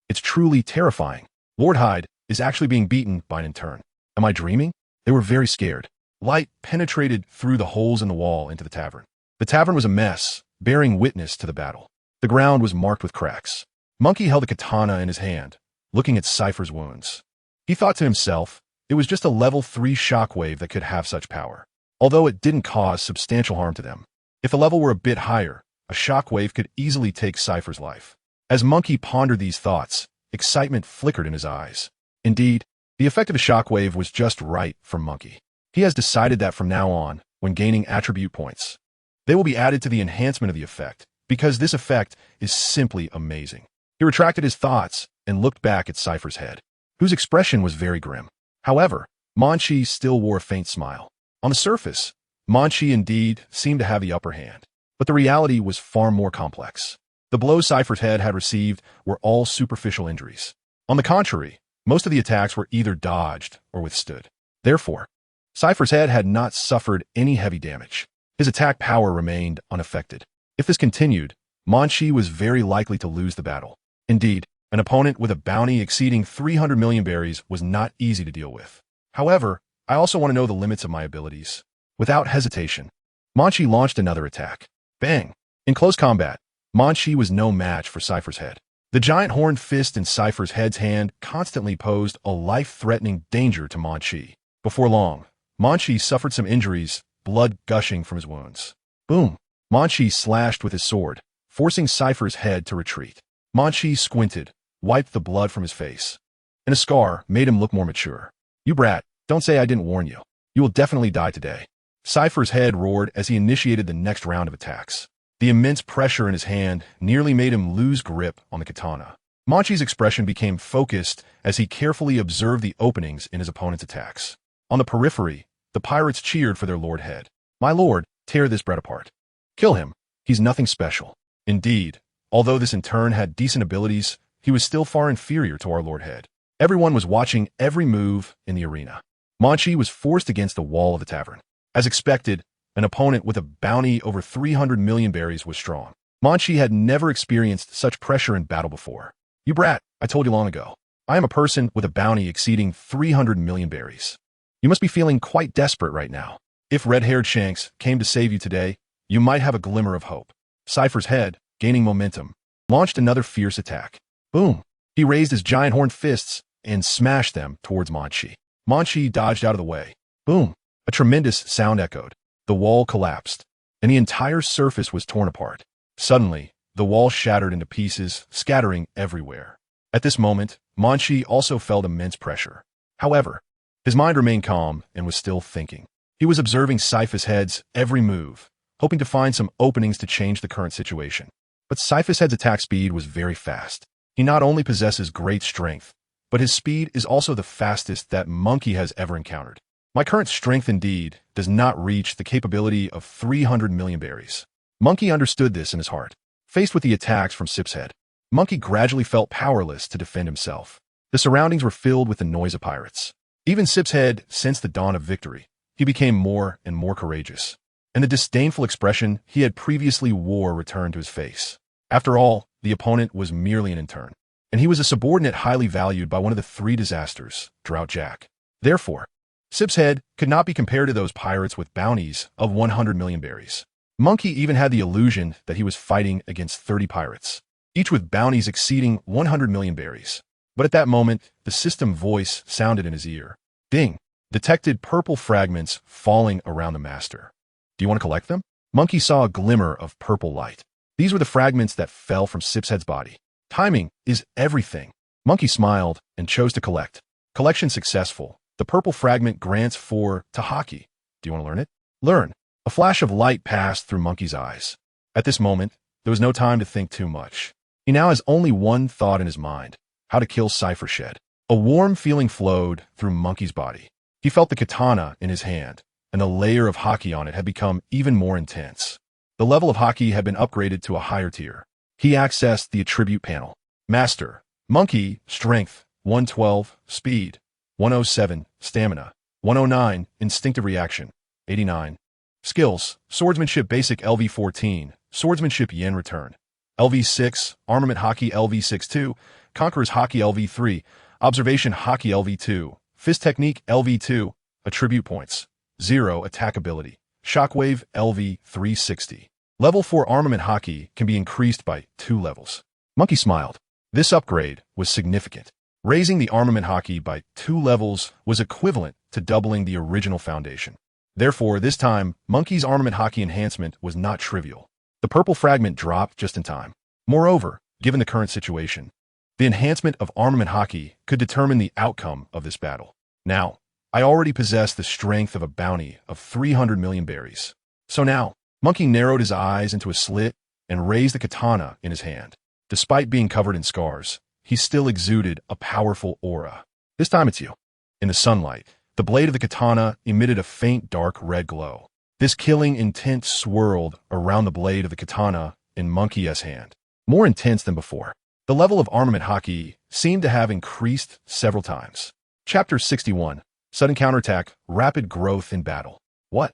It's truly terrifying. Lord Hyde is actually being beaten by an intern. Am I dreaming? They were very scared. Light penetrated through the holes in the wall into the tavern. The tavern was a mess, bearing witness to the battle. The ground was marked with cracks. Munchie held a katana in his hand, looking at Cypher's wounds. He thought to himself, it was just a level 3 shockwave that could have such power, although it didn't cause substantial harm to them. If the level were a bit higher, a shockwave could easily take Cypher's life. As Munchie pondered these thoughts, excitement flickered in his eyes. Indeed, the effect of a shockwave was just right for Munchie. He has decided that from now on, when gaining attribute points, they will be added to the enhancement of the effect, because this effect is simply amazing. He retracted his thoughts and looked back at Cypher's head, whose expression was very grim. However, Munchie still wore a faint smile. On the surface, Munchie indeed seemed to have the upper hand, but the reality was far more complex. The blows Cypher's head had received were all superficial injuries. On the contrary, most of the attacks were either dodged or withstood. Therefore, Cypher's head had not suffered any heavy damage. His attack power remained unaffected. If this continued, Munchie was very likely to lose the battle. Indeed, an opponent with a bounty exceeding 300 million berries was not easy to deal with. However, I also want to know the limits of my abilities. Without hesitation, Munchie launched another attack. Bang! In close combat, Munchie was no match for Cypher's head. The giant horned fist in Cypher's head's hand constantly posed a life-threatening danger to Munchie. Before long, Munchie suffered some injuries, blood gushing from his wounds. Boom! Munchie slashed with his sword, forcing Cypher's head to retreat. Munchie squinted, wiped the blood from his face, and a scar made him look more mature. You brat, don't say I didn't warn you. You will definitely die today. Cypher's head roared as he initiated the next round of attacks. The immense pressure in his hand nearly made him lose grip on the katana. Munchie's expression became focused as he carefully observed the openings in his opponent's attacks. On the periphery, the pirates cheered for their Lord Head. My lord, tear this brat apart. Kill him. He's nothing special. Indeed, although this in turn had decent abilities, he was still far inferior to our Lord Head. Everyone was watching every move in the arena. Munchie was forced against the wall of the tavern. As expected, an opponent with a bounty over 300 million berries was strong. Munchie had never experienced such pressure in battle before. You brat, I told you long ago. I am a person with a bounty exceeding 300 million berries. You must be feeling quite desperate right now. If red-haired Shanks came to save you today, you might have a glimmer of hope. Cypher's head, gaining momentum, launched another fierce attack. Boom! He raised his giant horned fists, and smashed them towards Munchie. Munchie dodged out of the way. Boom! A tremendous sound echoed. The wall collapsed, and the entire surface was torn apart. Suddenly, the wall shattered into pieces, scattering everywhere. At this moment, Munchie also felt immense pressure. However, his mind remained calm and was still thinking. He was observing Syphus Head's every move, hoping to find some openings to change the current situation. But Syphus Head's attack speed was very fast. He not only possesses great strength, but his speed is also the fastest that Munchie has ever encountered. My current strength indeed does not reach the capability of 300 million berries. Munchie understood this in his heart. Faced with the attacks from Syphus Head, Munchie gradually felt powerless to defend himself. The surroundings were filled with the noise of pirates. Even Syphus Head sensed the dawn of victory. He became more and more courageous, and the disdainful expression he had previously wore returned to his face. After all, the opponent was merely an intern, and he was a subordinate highly valued by one of the three disasters, Drought Jack. Therefore, Syphus Head could not be compared to those pirates with bounties of 100 million berries. Munchie even had the illusion that he was fighting against 30 pirates, each with bounties exceeding 100 million berries. But at that moment, the system voice sounded in his ear. Ding! Detected purple fragments falling around the master. Do you want to collect them? Munchie saw a glimmer of purple light. These were the fragments that fell from Syphus Head's body. Timing is everything. Munchie smiled and chose to collect. Collection successful. The purple fragment grants 4 to Haki. Do you want to learn it? Learn. A flash of light passed through Munchie's eyes. At this moment, there was no time to think too much. He now has only one thought in his mind: how to kill Syphus Head. A warm feeling flowed through Munchie's body. He felt the katana in his hand, and the layer of Haki on it had become even more intense. The level of Haki had been upgraded to a higher tier. He accessed the attribute panel. Master, Munchie, Strength, 112, Speed, 107, Stamina, 109, Instinctive Reaction, 89. Skills, Swordsmanship Basic LV14, Swordsmanship Yen Return, LV6, Armament Haki LV62, Conqueror's Haki LV3, Observation Haki LV2, Fist Technique LV2, Attribute Points, 0 Attack Ability, Shockwave LV360. Level 4 Armament Haki can be increased by 2 levels. Munchie smiled. This upgrade was significant. Raising the Armament Haki by 2 levels was equivalent to doubling the original foundation. Therefore, this time, Munchie's Armament Haki enhancement was not trivial. The purple fragment dropped just in time. Moreover, given the current situation, the enhancement of Armament Haki could determine the outcome of this battle. Now, I already possess the strength of a bounty of 300 million berries. So now, Munchie narrowed his eyes into a slit and raised the katana in his hand. Despite being covered in scars, he still exuded a powerful aura. This time it's you. In the sunlight, the blade of the katana emitted a faint dark red glow. This killing intent swirled around the blade of the katana in Munchie's hand, more intense than before. The level of Armament Haki seemed to have increased several times. Chapter 61. Sudden Counterattack, Rapid Growth in Battle. What?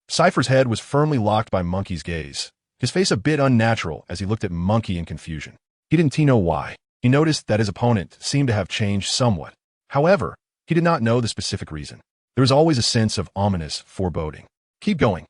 Syphus Head was firmly locked by Munchie's gaze, his face a bit unnatural as he looked at Munchie in confusion. He didn't know why. He noticed that his opponent seemed to have changed somewhat. However, he did not know the specific reason. There was always a sense of ominous foreboding. Keep going.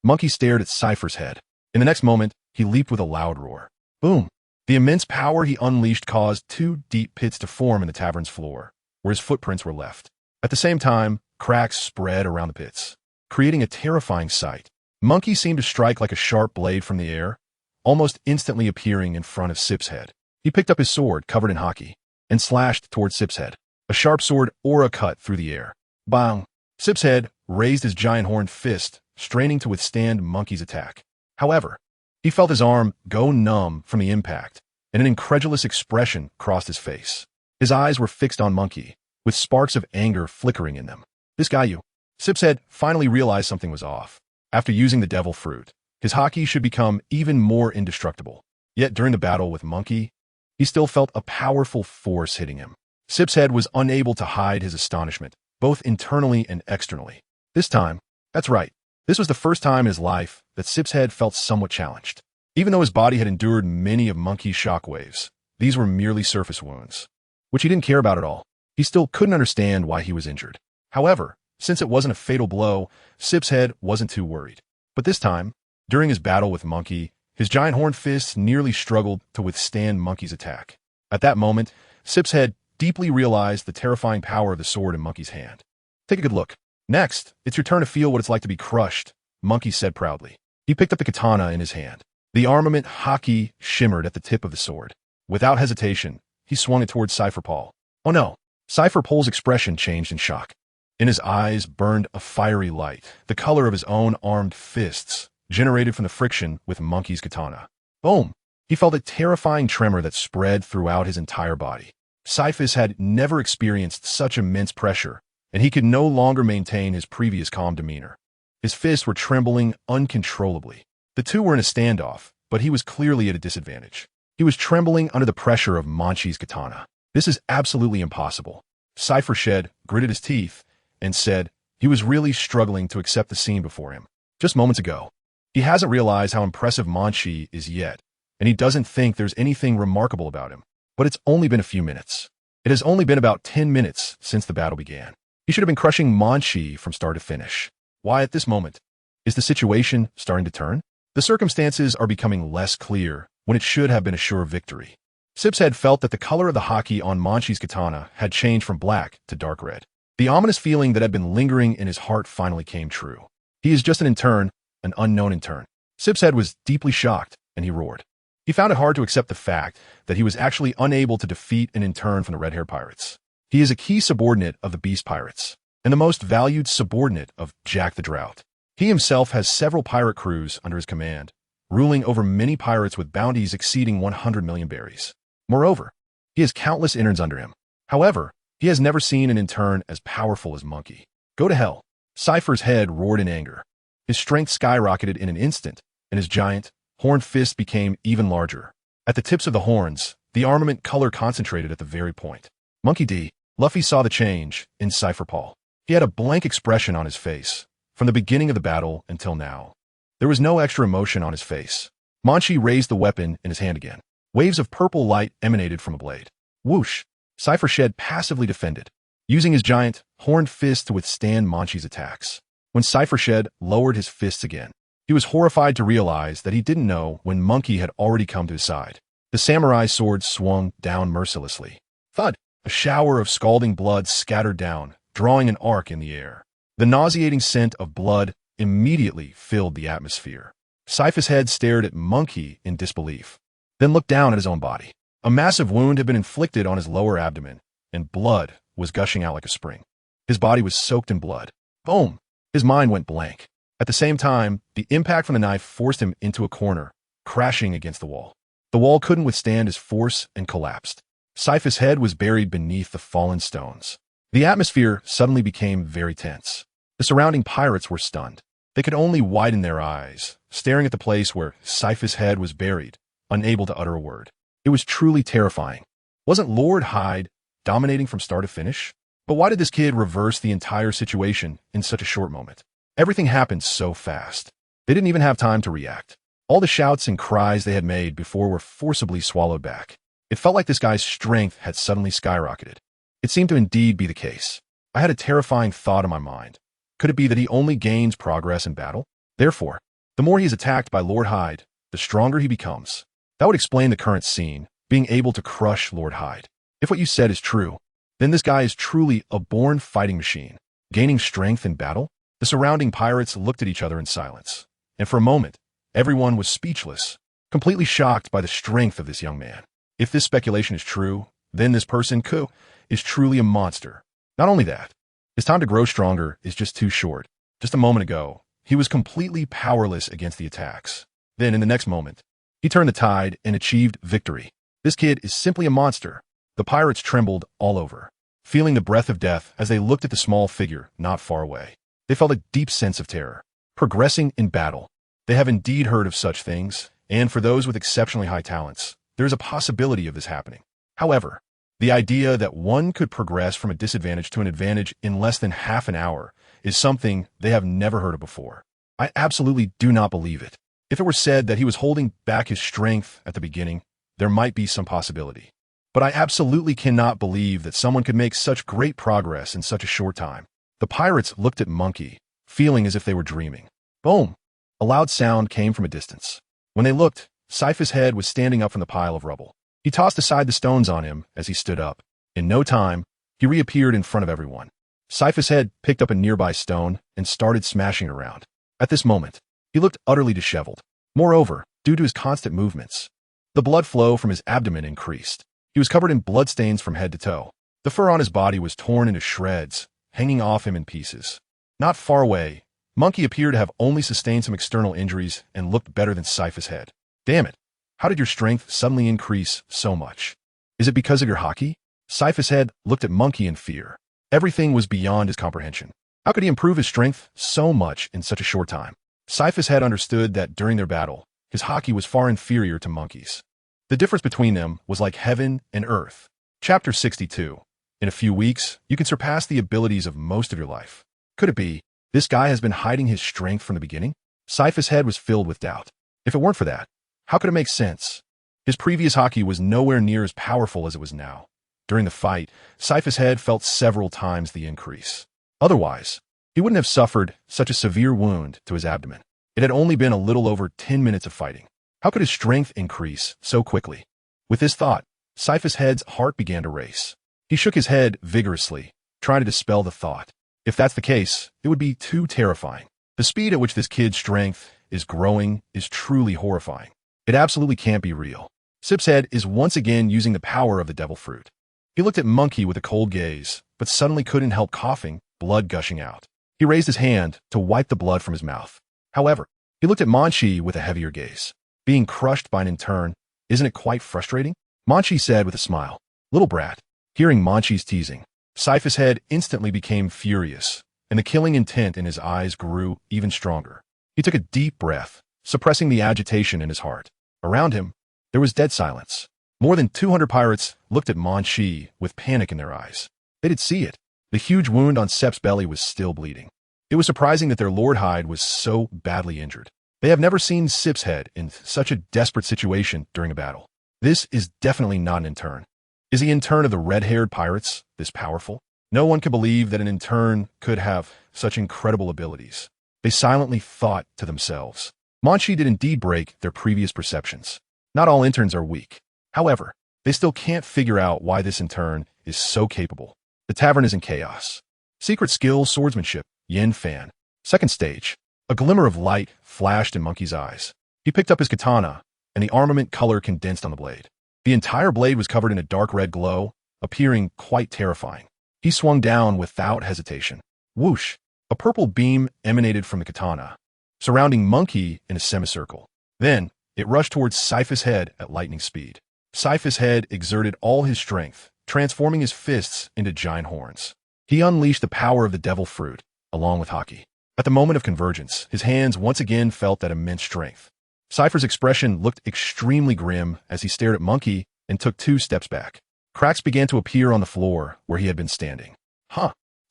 Munchie stared at Syphus Head. In the next moment, he leaped with a loud roar. Boom! The immense power he unleashed caused 2 deep pits to form in the tavern's floor, where his footprints were left. At the same time, cracks spread around the pits, creating a terrifying sight. Munchie seemed to strike like a sharp blade from the air, almost instantly appearing in front of Syphus Head. He picked up his sword, covered in Haki, and slashed towards Syphus Head. A sharp sword aura cut through the air. Bang! Syphus Head raised his giant horned fist, straining to withstand Munchie's attack. However, he felt his arm go numb from the impact, and an incredulous expression crossed his face. His eyes were fixed on Munchie, with sparks of anger flickering in them. This guy you. Syphus Head finally realized something was off. After using the devil fruit, his Haki should become even more indestructible. Yet during the battle with Munchie, he still felt a powerful force hitting him. Syphus Head was unable to hide his astonishment, both internally and externally. This time, that's right, this was the first time in his life that Syphus Head felt somewhat challenged. Even though his body had endured many of Munchie's shockwaves, these were merely surface wounds, which he didn't care about at all. He still couldn't understand why he was injured. However, since it wasn't a fatal blow, Syphus Head wasn't too worried. But this time, during his battle with Munchie, his giant horned fists nearly struggled to withstand Munchie's attack. At that moment, Syphus Head deeply realized the terrifying power of the sword in Monkey's hand. Take a good look. Next, it's your turn to feel what it's like to be crushed, Monkey said proudly. He picked up the katana in his hand. The armament Haki shimmered at the tip of the sword. Without hesitation, he swung it towards Cypher Paul. Oh no! Cypher Paul's expression changed in shock. In his eyes burned a fiery light, the color of his own armed fists, generated from the friction with Monkey's katana. Boom! He felt a terrifying tremor that spread throughout his entire body. Cyphus had never experienced such immense pressure, and he could no longer maintain his previous calm demeanor. His fists were trembling uncontrollably. The two were in a standoff, but he was clearly at a disadvantage. He was trembling under the pressure of Munchie's katana. This is absolutely impossible. Cypher Shed gritted his teeth and said he was really struggling to accept the scene before him. Just moments ago, he hasn't realized how impressive Munchie is yet, and he doesn't think there's anything remarkable about him. But it's only been a few minutes. It has only been about 10 minutes since the battle began. He should have been crushing Munchie from start to finish. Why at this moment? Is the situation starting to turn? The circumstances are becoming less clear when it should have been a sure victory. Sipshead felt that the color of the Haki on Munchie's katana had changed from black to dark red. The ominous feeling that had been lingering in his heart finally came true. He is just an intern, an unknown intern. Sipshead was deeply shocked, and he roared. He found it hard to accept the fact that he was actually unable to defeat an intern from the Red-Haired Pirates. He is a key subordinate of the Beast Pirates, and the most valued subordinate of Jack the Drought. He himself has several pirate crews under his command, ruling over many pirates with bounties exceeding 100 million berries. Moreover, he has countless interns under him. However, he has never seen an intern as powerful as Monkey. Go to hell. Cypher's head roared in anger. His strength skyrocketed in an instant, and his giant, horned fist became even larger. At the tips of the horns, the armament color concentrated at the very point. Monkey D. Luffy saw the change in Cypher Paul. He had a blank expression on his face, from the beginning of the battle until now. There was no extra emotion on his face. Munchie raised the weapon in his hand again. Waves of purple light emanated from a blade. Whoosh! Cypher Shed passively defended, using his giant, horned fist to withstand Munchie's attacks. When Cypher Shed lowered his fists again, he was horrified to realize that he didn't know when Monkey had already come to his side. The samurai sword swung down mercilessly. Thud! A shower of scalding blood scattered down, drawing an arc in the air. The nauseating scent of blood immediately filled the atmosphere. Cyphus Head stared at Monkey in disbelief, then looked down at his own body. A massive wound had been inflicted on his lower abdomen, and blood was gushing out like a spring. His body was soaked in blood. Boom! His mind went blank. At the same time, the impact from the knife forced him into a corner, crashing against the wall. The wall couldn't withstand his force and collapsed. Cyphus Head was buried beneath the fallen stones. The atmosphere suddenly became very tense. The surrounding pirates were stunned. They could only widen their eyes, staring at the place where Cyphus Head was buried, unable to utter a word. It was truly terrifying. Wasn't Lord-Haired dominating from start to finish? But why did this kid reverse the entire situation in such a short moment? Everything happened so fast. They didn't even have time to react. All the shouts and cries they had made before were forcibly swallowed back. It felt like this guy's strength had suddenly skyrocketed. It seemed to indeed be the case. I had a terrifying thought in my mind. Could it be that he only gains progress in battle? Therefore, the more he is attacked by Lord-Haired, the stronger he becomes. That would explain the current scene, being able to crush Lord-Haired. If what you said is true, then this guy is truly a born fighting machine, gaining strength in battle. The surrounding pirates looked at each other in silence, and for a moment, everyone was speechless, completely shocked by the strength of this young man. If this speculation is true, then this person, Ku, is truly a monster. Not only that, his time to grow stronger is just too short. Just a moment ago, he was completely powerless against the attacks. Then, in the next moment, he turned the tide and achieved victory. This kid is simply a monster. The pirates trembled all over, feeling the breath of death as they looked at the small figure not far away. They felt a deep sense of terror. Progressing in battle. They have indeed heard of such things, and for those with exceptionally high talents, there is a possibility of this happening. However, the idea that one could progress from a disadvantage to an advantage in less than half an hour is something they have never heard of before. I absolutely do not believe it. If it were said that he was holding back his strength at the beginning, there might be some possibility. But I absolutely cannot believe that someone could make such great progress in such a short time. The pirates looked at Monkey, feeling as if they were dreaming. Boom! A loud sound came from a distance. When they looked, Cyphus Head was standing up from the pile of rubble. He tossed aside the stones on him as he stood up, In no time, he reappeared in front of everyone. Sypha's head picked up a nearby stone and started smashing it around. At this moment, he looked utterly disheveled. Moreover, due to his constant movements, the blood flow from his abdomen increased. He was covered in bloodstains from head to toe. The fur on his body was torn into shreds, hanging off him in pieces. Not far away, Munchie appeared to have only sustained some external injuries and looked better than Sypha's head. Damn it! How did your strength suddenly increase so much? Is it because of your Haki? Sypha's head looked at Munchie in fear. Everything was beyond his comprehension. How could he improve his strength so much in such a short time? Sypha's head understood that during their battle, his Haki was far inferior to Munchie's. The difference between them was like heaven and earth. Chapter 62. In a few weeks, you can surpass the abilities of most of your life. Could it be, this guy has been hiding his strength from the beginning? Sypha's head was filled with doubt. If it weren't for that, how could it make sense? His previous Haki was nowhere near as powerful as it was now. During the fight, Sypha's head felt several times the increase. Otherwise, he wouldn't have suffered such a severe wound to his abdomen. It had only been a little over 10 minutes of fighting. How could his strength increase so quickly? With this thought, Sypha's head's heart began to race. He shook his head vigorously, trying to dispel the thought. If that's the case, it would be too terrifying. The speed at which this kid's strength is growing is truly horrifying. It absolutely can't be real. Sip's head is once again using the power of the devil fruit. He looked at Munchie with a cold gaze, but suddenly couldn't help coughing, blood gushing out. He raised his hand to wipe the blood from his mouth. However, he looked at Munchie with a heavier gaze. Being crushed by an intern, isn't it quite frustrating? Munchie said with a smile. Little brat. Hearing Munchie's teasing, Sypha's head instantly became furious, and the killing intent in his eyes grew even stronger. He took a deep breath, suppressing the agitation in his heart. Around him, there was dead silence. More than 200 pirates looked at Munchie with panic in their eyes. They did see it. The huge wound on Sep's belly was still bleeding. It was surprising that their Lord-Haired was so badly injured. They have never seen Sip's head in such a desperate situation during a battle. This is definitely not an intern. Is the intern of the red-haired pirates this powerful? No one could believe that an intern could have such incredible abilities. They silently thought to themselves. Munchie did indeed break their previous perceptions. Not all interns are weak. However, they still can't figure out why this intern is so capable. The tavern is in chaos. Secret skill, swordsmanship, Yin Fan. Second stage. A glimmer of light flashed in Munchie's eyes. He picked up his katana, and the armament color condensed on the blade. The entire blade was covered in a dark red glow, appearing quite terrifying. He swung down without hesitation. Whoosh! A purple beam emanated from the katana, surrounding Munchie in a semicircle. Then, it rushed towards Sypha's head at lightning speed. Sypha's head exerted all his strength, transforming his fists into giant horns. He unleashed the power of the devil fruit, along with Haki. At the moment of convergence, his hands once again felt that immense strength. Sypha's expression looked extremely grim as he stared at Munchie and took 2 steps back. Cracks began to appear on the floor where he had been standing.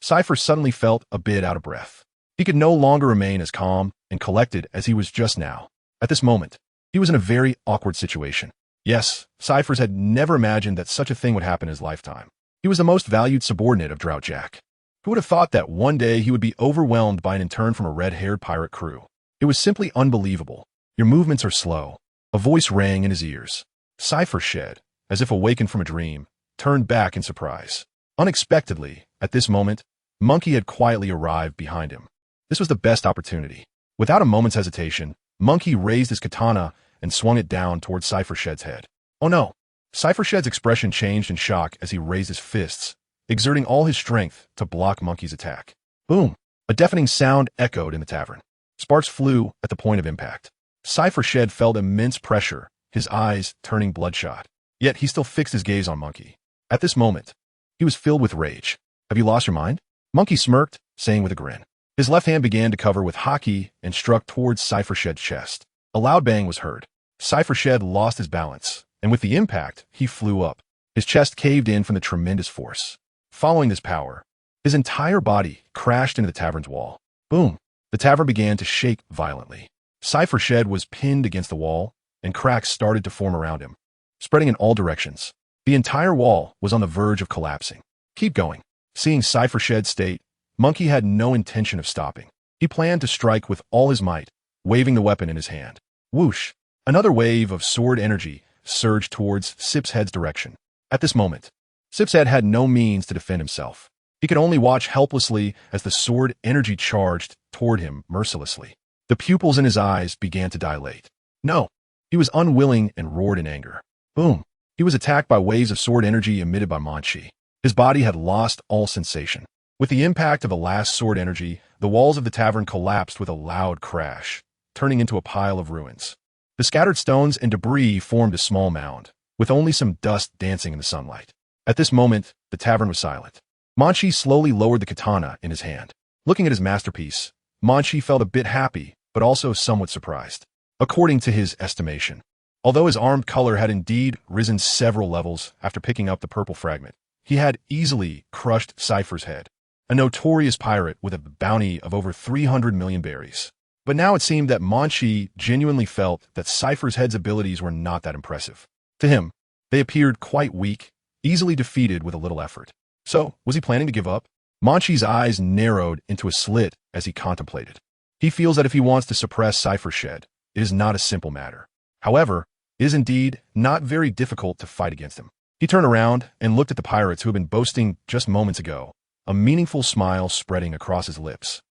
Sypha suddenly felt a bit out of breath. He could no longer remain as calm and collected as he was just now. At this moment, he was in a very awkward situation. Yes, Sypha had never imagined that such a thing would happen in his lifetime. He was the most valued subordinate of Drought Jack. Who would have thought that one day he would be overwhelmed by an intern from a red-haired pirate crew? It was simply unbelievable. Your movements are slow. A voice rang in his ears. Sypha shed, as if awakened from a dream, turned back in surprise. Unexpectedly, at this moment, Munchie had quietly arrived behind him. This was the best opportunity. Without a moment's hesitation, Munchie raised his katana and swung it down towards Sypha head. Oh no! Sypha's expression changed in shock as he raised his fists, exerting all his strength to block Munchie's attack. Boom! A deafening sound echoed in the tavern. Sparks flew at the point of impact. Sypha felt immense pressure, his eyes turning bloodshot. Yet he still fixed his gaze on Munchie. At this moment, he was filled with rage. Have you lost your mind? Munchie smirked, saying with a grin. His left hand began to cover with Haki and struck towards Sypha's chest. A loud bang was heard. Sypha lost his balance, and with the impact, he flew up. His chest caved in from the tremendous force. Following this power, his entire body crashed into the tavern's wall. Boom! The tavern began to shake violently. Sypha was pinned against the wall, and cracks started to form around him, spreading in all directions. The entire wall was on the verge of collapsing. Keep going. Seeing Sypha's state, Munchie had no intention of stopping. He planned to strike with all his might, waving the weapon in his hand. Whoosh! Another wave of sword energy surged towards Sip's head's direction. At this moment, Sip's head had no means to defend himself. He could only watch helplessly as the sword energy charged toward him mercilessly. The pupils in his eyes began to dilate. No, he was unwilling and roared in anger. Boom! He was attacked by waves of sword energy emitted by Munchie. His body had lost all sensation. With the impact of the last sword energy, the walls of the tavern collapsed with a loud crash, turning into a pile of ruins. The scattered stones and debris formed a small mound, with only some dust dancing in the sunlight. At this moment, the tavern was silent. Munchie slowly lowered the katana in his hand. Looking at his masterpiece, Munchie felt a bit happy, but also somewhat surprised. According to his estimation, although his armed color had indeed risen several levels after picking up the purple fragment, he had easily crushed Cypher's head, a notorious pirate with a bounty of over 300 million berries. But now it seemed that Munchie genuinely felt that Cypher's head's abilities were not that impressive. To him, they appeared quite weak, easily defeated with a little effort. So, was he planning to give up? Munchie's eyes narrowed into a slit as he contemplated. He feels that if he wants to suppress Cypher's shed, it is not a simple matter. However, it is indeed not very difficult to fight against him. He turned around and looked at the pirates who had been boasting just moments ago, a meaningful smile spreading across his lips.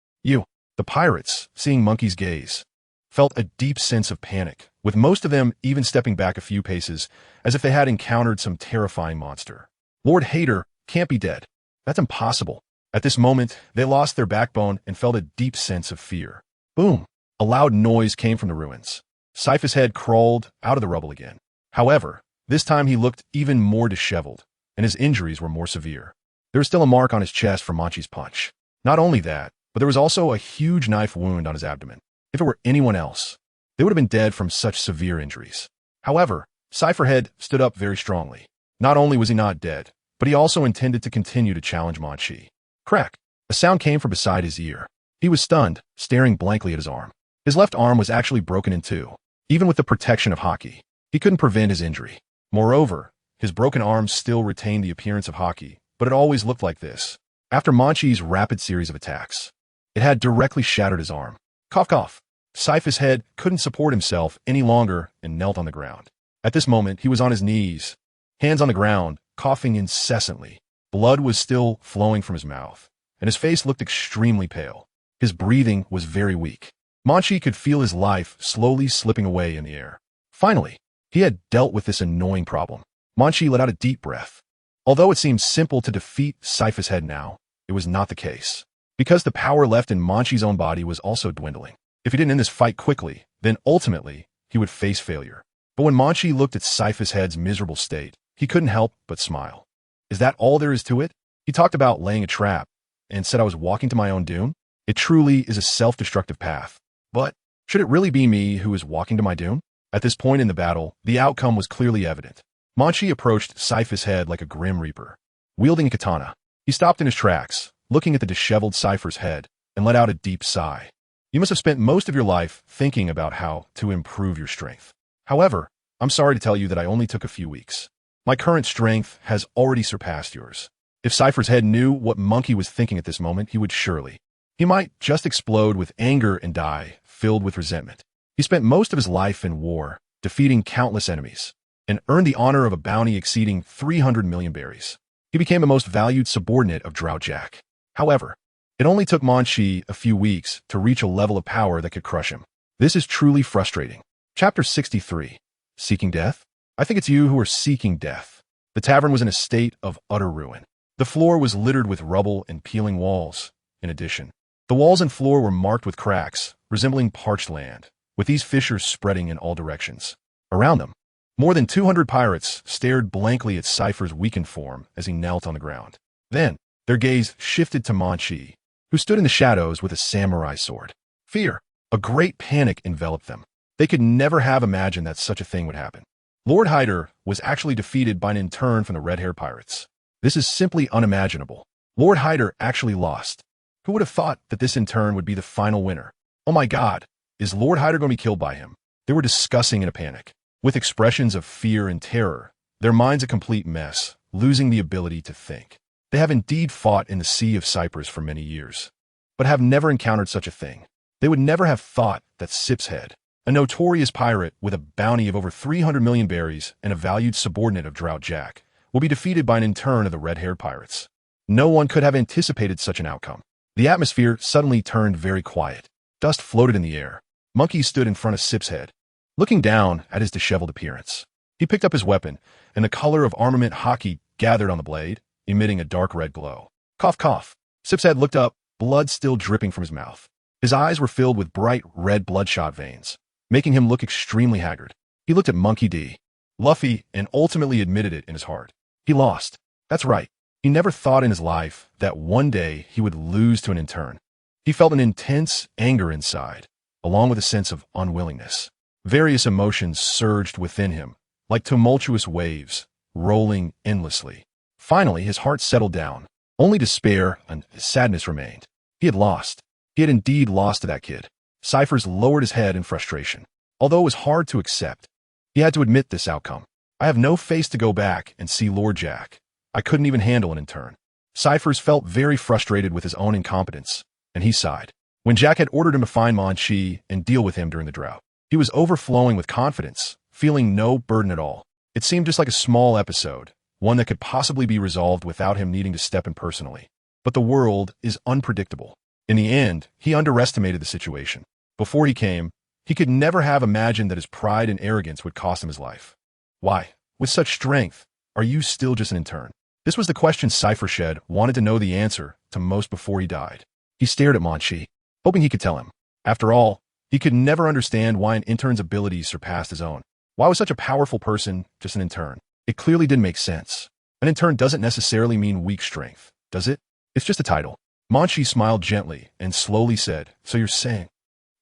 The pirates, seeing Monkey's gaze, felt a deep sense of panic, with most of them even stepping back a few paces, as if they had encountered some terrifying monster. Lord-Haired can't be dead. That's impossible. At this moment, they lost their backbone and felt a deep sense of fear. Boom! A loud noise came from the ruins. Cypher's head crawled out of the rubble again. However, this time he looked even more disheveled, and his injuries were more severe. There was still a mark on his chest from Munchie's punch. Not only that, but there was also a huge knife wound on his abdomen. If it were anyone else, they would have been dead from such severe injuries. However, Cypherhead stood up very strongly. Not only was he not dead, but he also intended to continue to challenge Munchie. Crack! A sound came from beside his ear. He was stunned, staring blankly at his arm. His left arm was actually broken in two. Even with the protection of Haki, he couldn't prevent his injury. Moreover, his broken arm still retained the appearance of Haki, but it always looked like this. After Munchie's rapid series of attacks, it had directly shattered his arm. Cough, cough. Cypher's head couldn't support himself any longer and knelt on the ground. At this moment, he was on his knees, hands on the ground, coughing incessantly. Blood was still flowing from his mouth, and his face looked extremely pale. His breathing was very weak. Munchie could feel his life slowly slipping away in the air. Finally, he had dealt with this annoying problem. Munchie let out a deep breath. Although it seemed simple to defeat Cypher's head now, it was not the case, because the power left in Munchie's own body was also dwindling. If he didn't end this fight quickly, then ultimately, he would face failure. But when Munchie looked at Cypher's head's miserable state, he couldn't help but smile. Is that all there is to it? He talked about laying a trap, and said I was walking to my own doom? It truly is a self-destructive path. But should it really be me who is walking to my doom? At this point in the battle, the outcome was clearly evident. Munchie approached Cypher's head like a grim reaper, wielding a katana. He stopped in his tracks, looking at the disheveled Cypher's head, and let out a deep sigh. You must have spent most of your life thinking about how to improve your strength. However, I'm sorry to tell you that I only took a few weeks. My current strength has already surpassed yours. If Cypher's head knew what Monkey was thinking at this moment, he would surely. He might just explode with anger and die, filled with resentment. He spent most of his life in war, defeating countless enemies, and earned the honor of a bounty exceeding 300 million berries. He became the most valued subordinate of Jack. However, it only took Munchie a few weeks to reach a level of power that could crush him. This is truly frustrating. Chapter 63. Seeking Death? I think it's you who are seeking death. The tavern was in a state of utter ruin. The floor was littered with rubble and peeling walls. In addition, the walls and floor were marked with cracks, resembling parched land, with these fissures spreading in all directions. Around them, more than 200 pirates stared blankly at Cypher's weakened form as he knelt on the ground. Then, their gaze shifted to Munchie, who stood in the shadows with a samurai sword. Fear, a great panic enveloped them. They could never have imagined that such a thing would happen. Lord-Haired was actually defeated by an intern from the red-haired pirates. This is simply unimaginable. Lord-Haired actually lost. Who would have thought that this intern would be the final winner? Oh my god, is Lord-Haired going to be killed by him? They were discussing in a panic. With expressions of fear and terror, their minds a complete mess, losing the ability to think. They have indeed fought in the Sea of Cyprus for many years, but have never encountered such a thing. They would never have thought that Sip's head, a notorious pirate with a bounty of over 300 million berries and a valued subordinate of Jack, will be defeated by an intern of the red-haired pirates. No one could have anticipated such an outcome. The atmosphere suddenly turned very quiet. Dust floated in the air. Munchie stood in front of Sip's head, looking down at his disheveled appearance. He picked up his weapon, and the color of armament Haki gathered on the blade, emitting a dark red glow. Cough, cough. Sip's head looked up, blood still dripping from his mouth. His eyes were filled with bright red bloodshot veins, making him look extremely haggard. He looked at Munchie D. Luffy and ultimately admitted it in his heart. He lost. That's right. He never thought in his life that one day he would lose to an intern. He felt an intense anger inside, along with a sense of unwillingness. Various emotions surged within him, like tumultuous waves, rolling endlessly. Finally, his heart settled down. Only despair and sadness remained. He had lost. He had indeed lost to that kid. Cyphers lowered his head in frustration. Although it was hard to accept, he had to admit this outcome. I have no face to go back and see Lord Jack. I couldn't even handle an intern. Cyphers felt very frustrated with his own incompetence, and he sighed. When Jack had ordered him to find Munchie and deal with him during the drought, he was overflowing with confidence, feeling no burden at all. It seemed just like a small episode, one that could possibly be resolved without him needing to step in personally. But the world is unpredictable. In the end, he underestimated the situation. Before he came, he could never have imagined that his pride and arrogance would cost him his life. Why, with such strength, are you still just an intern? This was the question Cyphershed wanted to know the answer to most before he died. He stared at Munchie, hoping he could tell him. After all, he could never understand why an intern's abilities surpassed his own. Why was such a powerful person just an intern? It clearly didn't make sense. An intern doesn't necessarily mean weak strength, does it? It's just a title. Munchie smiled gently and slowly said, "So you're saying?"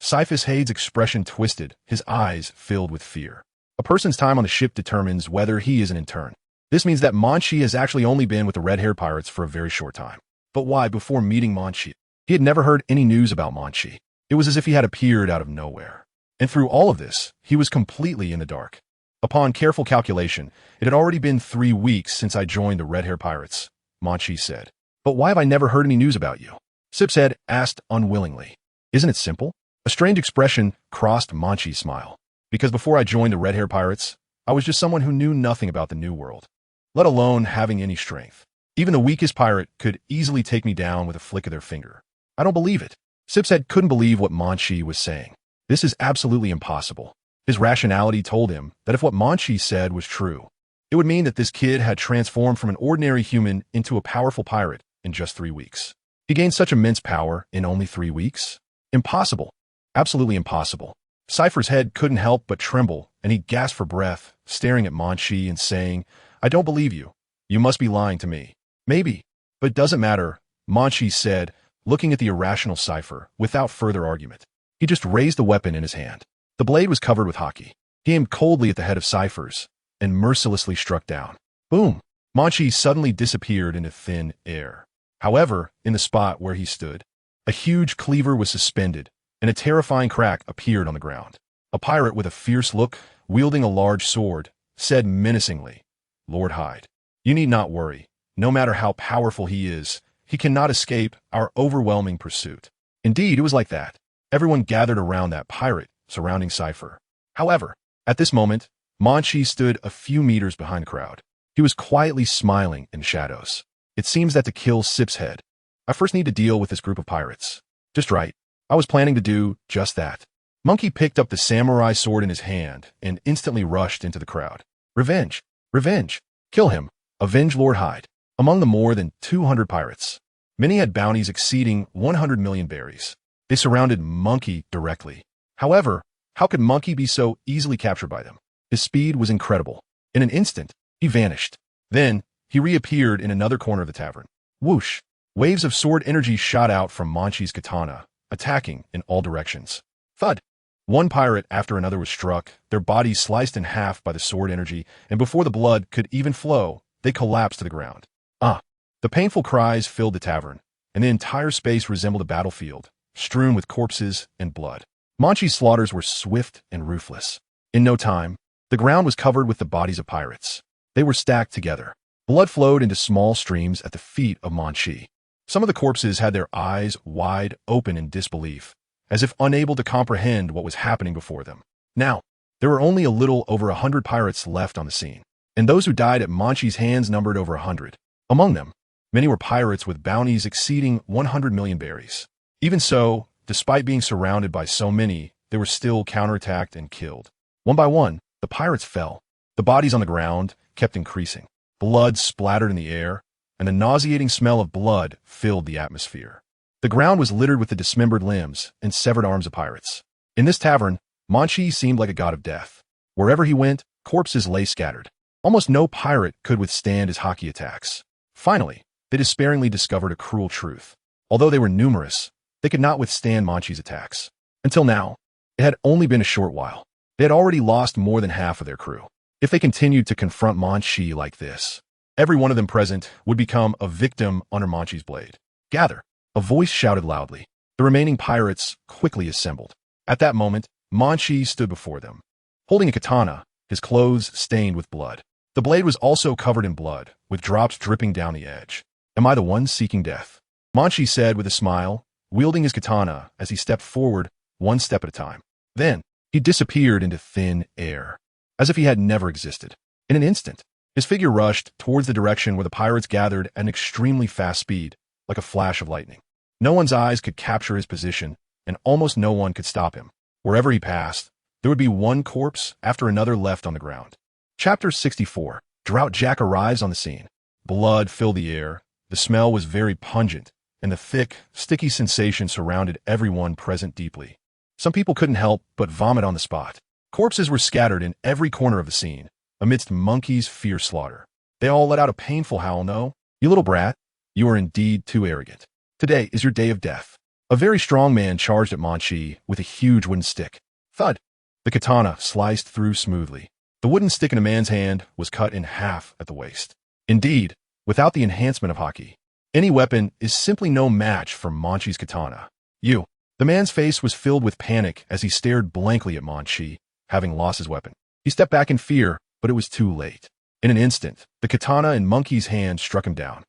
Cyphershead's expression twisted, his eyes filled with fear. A person's time on the ship determines whether he is an intern. This means that Munchie has actually only been with the red-haired pirates for a very short time. But why before meeting Munchie? He had never heard any news about Munchie. It was as if he had appeared out of nowhere. And through all of this, he was completely in the dark. Upon careful calculation, it had already been 3 weeks since I joined the red-haired pirates, Munchie said. But why have I never heard any news about you? Sip's head asked unwillingly. Isn't it simple? A strange expression crossed Munchie's smile. Because before I joined the red-haired pirates, I was just someone who knew nothing about the new world, let alone having any strength. Even the weakest pirate could easily take me down with a flick of their finger. I don't believe it. Sip's head couldn't believe what Munchie was saying. This is absolutely impossible. His rationality told him that if what Munchie said was true, it would mean that this kid had transformed from an ordinary human into a powerful pirate in just 3 weeks. He gained such immense power in only 3 weeks? Impossible. Absolutely impossible. Cypher's head couldn't help but tremble, and he gasped for breath, staring at Munchie and saying, "I don't believe you. You must be lying to me." "Maybe, but it doesn't matter," Munchie said, looking at the irrational Cypher without further argument. He just raised the weapon in his hand. The blade was covered with Haki. He aimed coldly at the head of Cypher's and mercilessly struck down. Boom! Munchie suddenly disappeared into thin air. However, in the spot where he stood, a huge cleaver was suspended, and a terrifying crack appeared on the ground. A pirate with a fierce look, wielding a large sword, said menacingly, "Lord Hyde, you need not worry. No matter how powerful he is, he cannot escape our overwhelming pursuit." Indeed, it was like that. Everyone gathered around that pirate, surrounding Cypher. However, at this moment, Munchie stood a few meters behind the crowd. He was quietly smiling in the shadows. It seems that to kill Sip's head, I first need to deal with this group of pirates. Just right. I was planning to do just that. Munchie picked up the samurai sword in his hand and instantly rushed into the crowd. Revenge! Revenge! Kill him! Avenge Lord Hyde! Among the more than 200 pirates, many had bounties exceeding 100 million berries. They surrounded Munchie directly. However, how could Munchie be so easily captured by them? His speed was incredible. In an instant, he vanished. Then, he reappeared in another corner of the tavern. Whoosh! Waves of sword energy shot out from Munchie's katana, attacking in all directions. Thud! One pirate after another was struck, their bodies sliced in half by the sword energy, and before the blood could even flow, they collapsed to the ground. The painful cries filled the tavern, and the entire space resembled a battlefield, strewn with corpses and blood. Munchie's slaughters were swift and ruthless. In no time, the ground was covered with the bodies of pirates. They were stacked together. Blood flowed into small streams at the feet of Munchie. Some of the corpses had their eyes wide open in disbelief, as if unable to comprehend what was happening before them. Now, there were only a little over 100 pirates left on the scene. and those who died at Munchie's hands numbered over 100. Among them, many were pirates with bounties exceeding 100 million berries. Even so, despite being surrounded by so many, they were still counterattacked and killed. One by one, the pirates fell. The bodies on the ground kept increasing. Blood splattered in the air, and the nauseating smell of blood filled the atmosphere. The ground was littered with the dismembered limbs and severed arms of pirates. In this tavern, Munchie seemed like a god of death. Wherever he went, corpses lay scattered. Almost no pirate could withstand his Haki attacks. Finally, they despairingly discovered a cruel truth. Although they were numerous, they could not withstand Munchie's attacks. Until now, it had only been a short while. They had already lost more than half of their crew. If they continued to confront Munchie like this, every one of them present would become a victim under Munchie's blade. Gather! A voice shouted loudly. The remaining pirates quickly assembled. At that moment, Munchie stood before them, holding a katana, his clothes stained with blood. The blade was also covered in blood, with drops dripping down the edge. Am I the one seeking death? Munchie said with a smile, wielding his katana as he stepped forward, one step at a time. Then, he disappeared into thin air, as if he had never existed. In an instant, his figure rushed towards the direction where the pirates gathered at an extremely fast speed, like a flash of lightning. No one's eyes could capture his position, and almost no one could stop him. Wherever he passed, there would be one corpse after another left on the ground. Chapter 64. Drought Jack arrives on the scene. Blood filled the air, the smell was very pungent, and the thick, sticky sensation surrounded everyone present deeply. Some people couldn't help but vomit on the spot. Corpses were scattered in every corner of the scene, amidst Monkey's fierce slaughter. They all let out a painful howl. No, you little brat, you are indeed too arrogant. Today is your day of death. A very strong man charged at Munchie with a huge wooden stick. Thud! The katana sliced through smoothly. The wooden stick in a man's hand was cut in half at the waist. Indeed, without the enhancement of Haki, any weapon is simply no match for Munchie's katana. You! The man's face was filled with panic as he stared blankly at Munchie, having lost his weapon. He stepped back in fear, but it was too late. In an instant, the katana in Monkey's hand struck him down.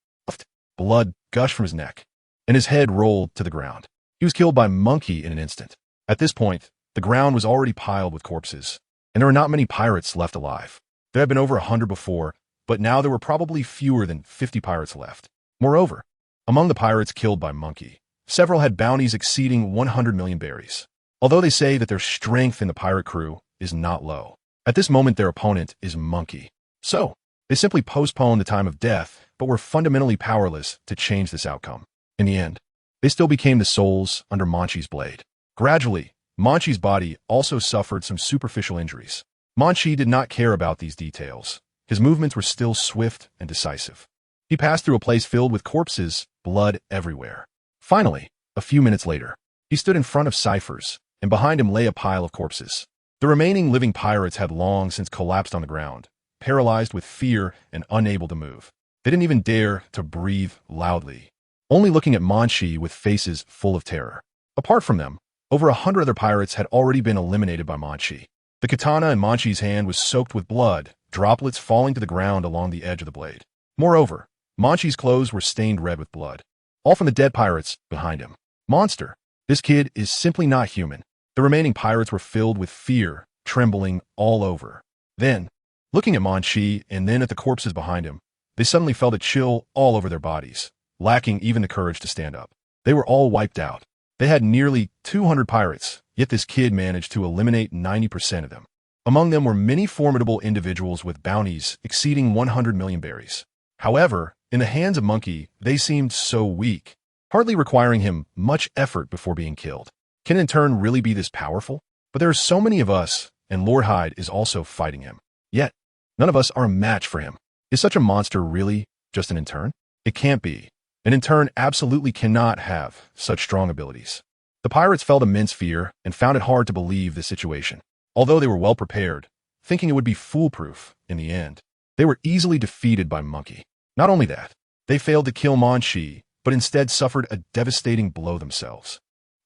Blood gushed from his neck, and his head rolled to the ground. He was killed by Monkey in an instant. At this point, the ground was already piled with corpses, and there were not many pirates left alive. There had been over 100 before, but now there were probably fewer than 50 pirates left. Moreover, among the pirates killed by Monkey, several had bounties exceeding 100 million berries. Although they say that their strength in the pirate crew is not low, at this moment their opponent is Monkey. So, they simply postponed the time of death, but were fundamentally powerless to change this outcome. In the end, they still became the souls under Munchie's blade. Gradually, Munchie's body also suffered some superficial injuries. Munchie did not care about these details. His movements were still swift and decisive. He passed through a place filled with corpses, blood everywhere. Finally, a few minutes later, he stood in front of Cypher's, and behind him lay a pile of corpses. The remaining living pirates had long since collapsed on the ground, paralyzed with fear and unable to move. They didn't even dare to breathe loudly, only looking at Munchie with faces full of terror. Apart from them, over 100 other pirates had already been eliminated by Munchie. The katana in Munchie's hand was soaked with blood, droplets falling to the ground along the edge of the blade. Moreover, Munchie's clothes were stained red with blood, all from the dead pirates behind him. Monster! This kid is simply not human. The remaining pirates were filled with fear, trembling all over. Then, looking at Munchie and then at the corpses behind him, they suddenly felt a chill all over their bodies, lacking even the courage to stand up. They were all wiped out. They had nearly 200 pirates, yet this kid managed to eliminate 90% of them. Among them were many formidable individuals with bounties exceeding 100 million berries. However, in the hands of Monkey, they seemed so weak, hardly requiring him much effort before being killed. Can an intern really be this powerful? But there are so many of us, and Lord Hyde is also fighting him. Yet, none of us are a match for him. Is such a monster really just an intern? It can't be. An intern absolutely cannot have such strong abilities. The pirates felt immense fear and found it hard to believe the situation. Although they were well prepared, thinking it would be foolproof in the end, they were easily defeated by Monkey. Not only that, they failed to kill Munchie, but instead suffered a devastating blow themselves.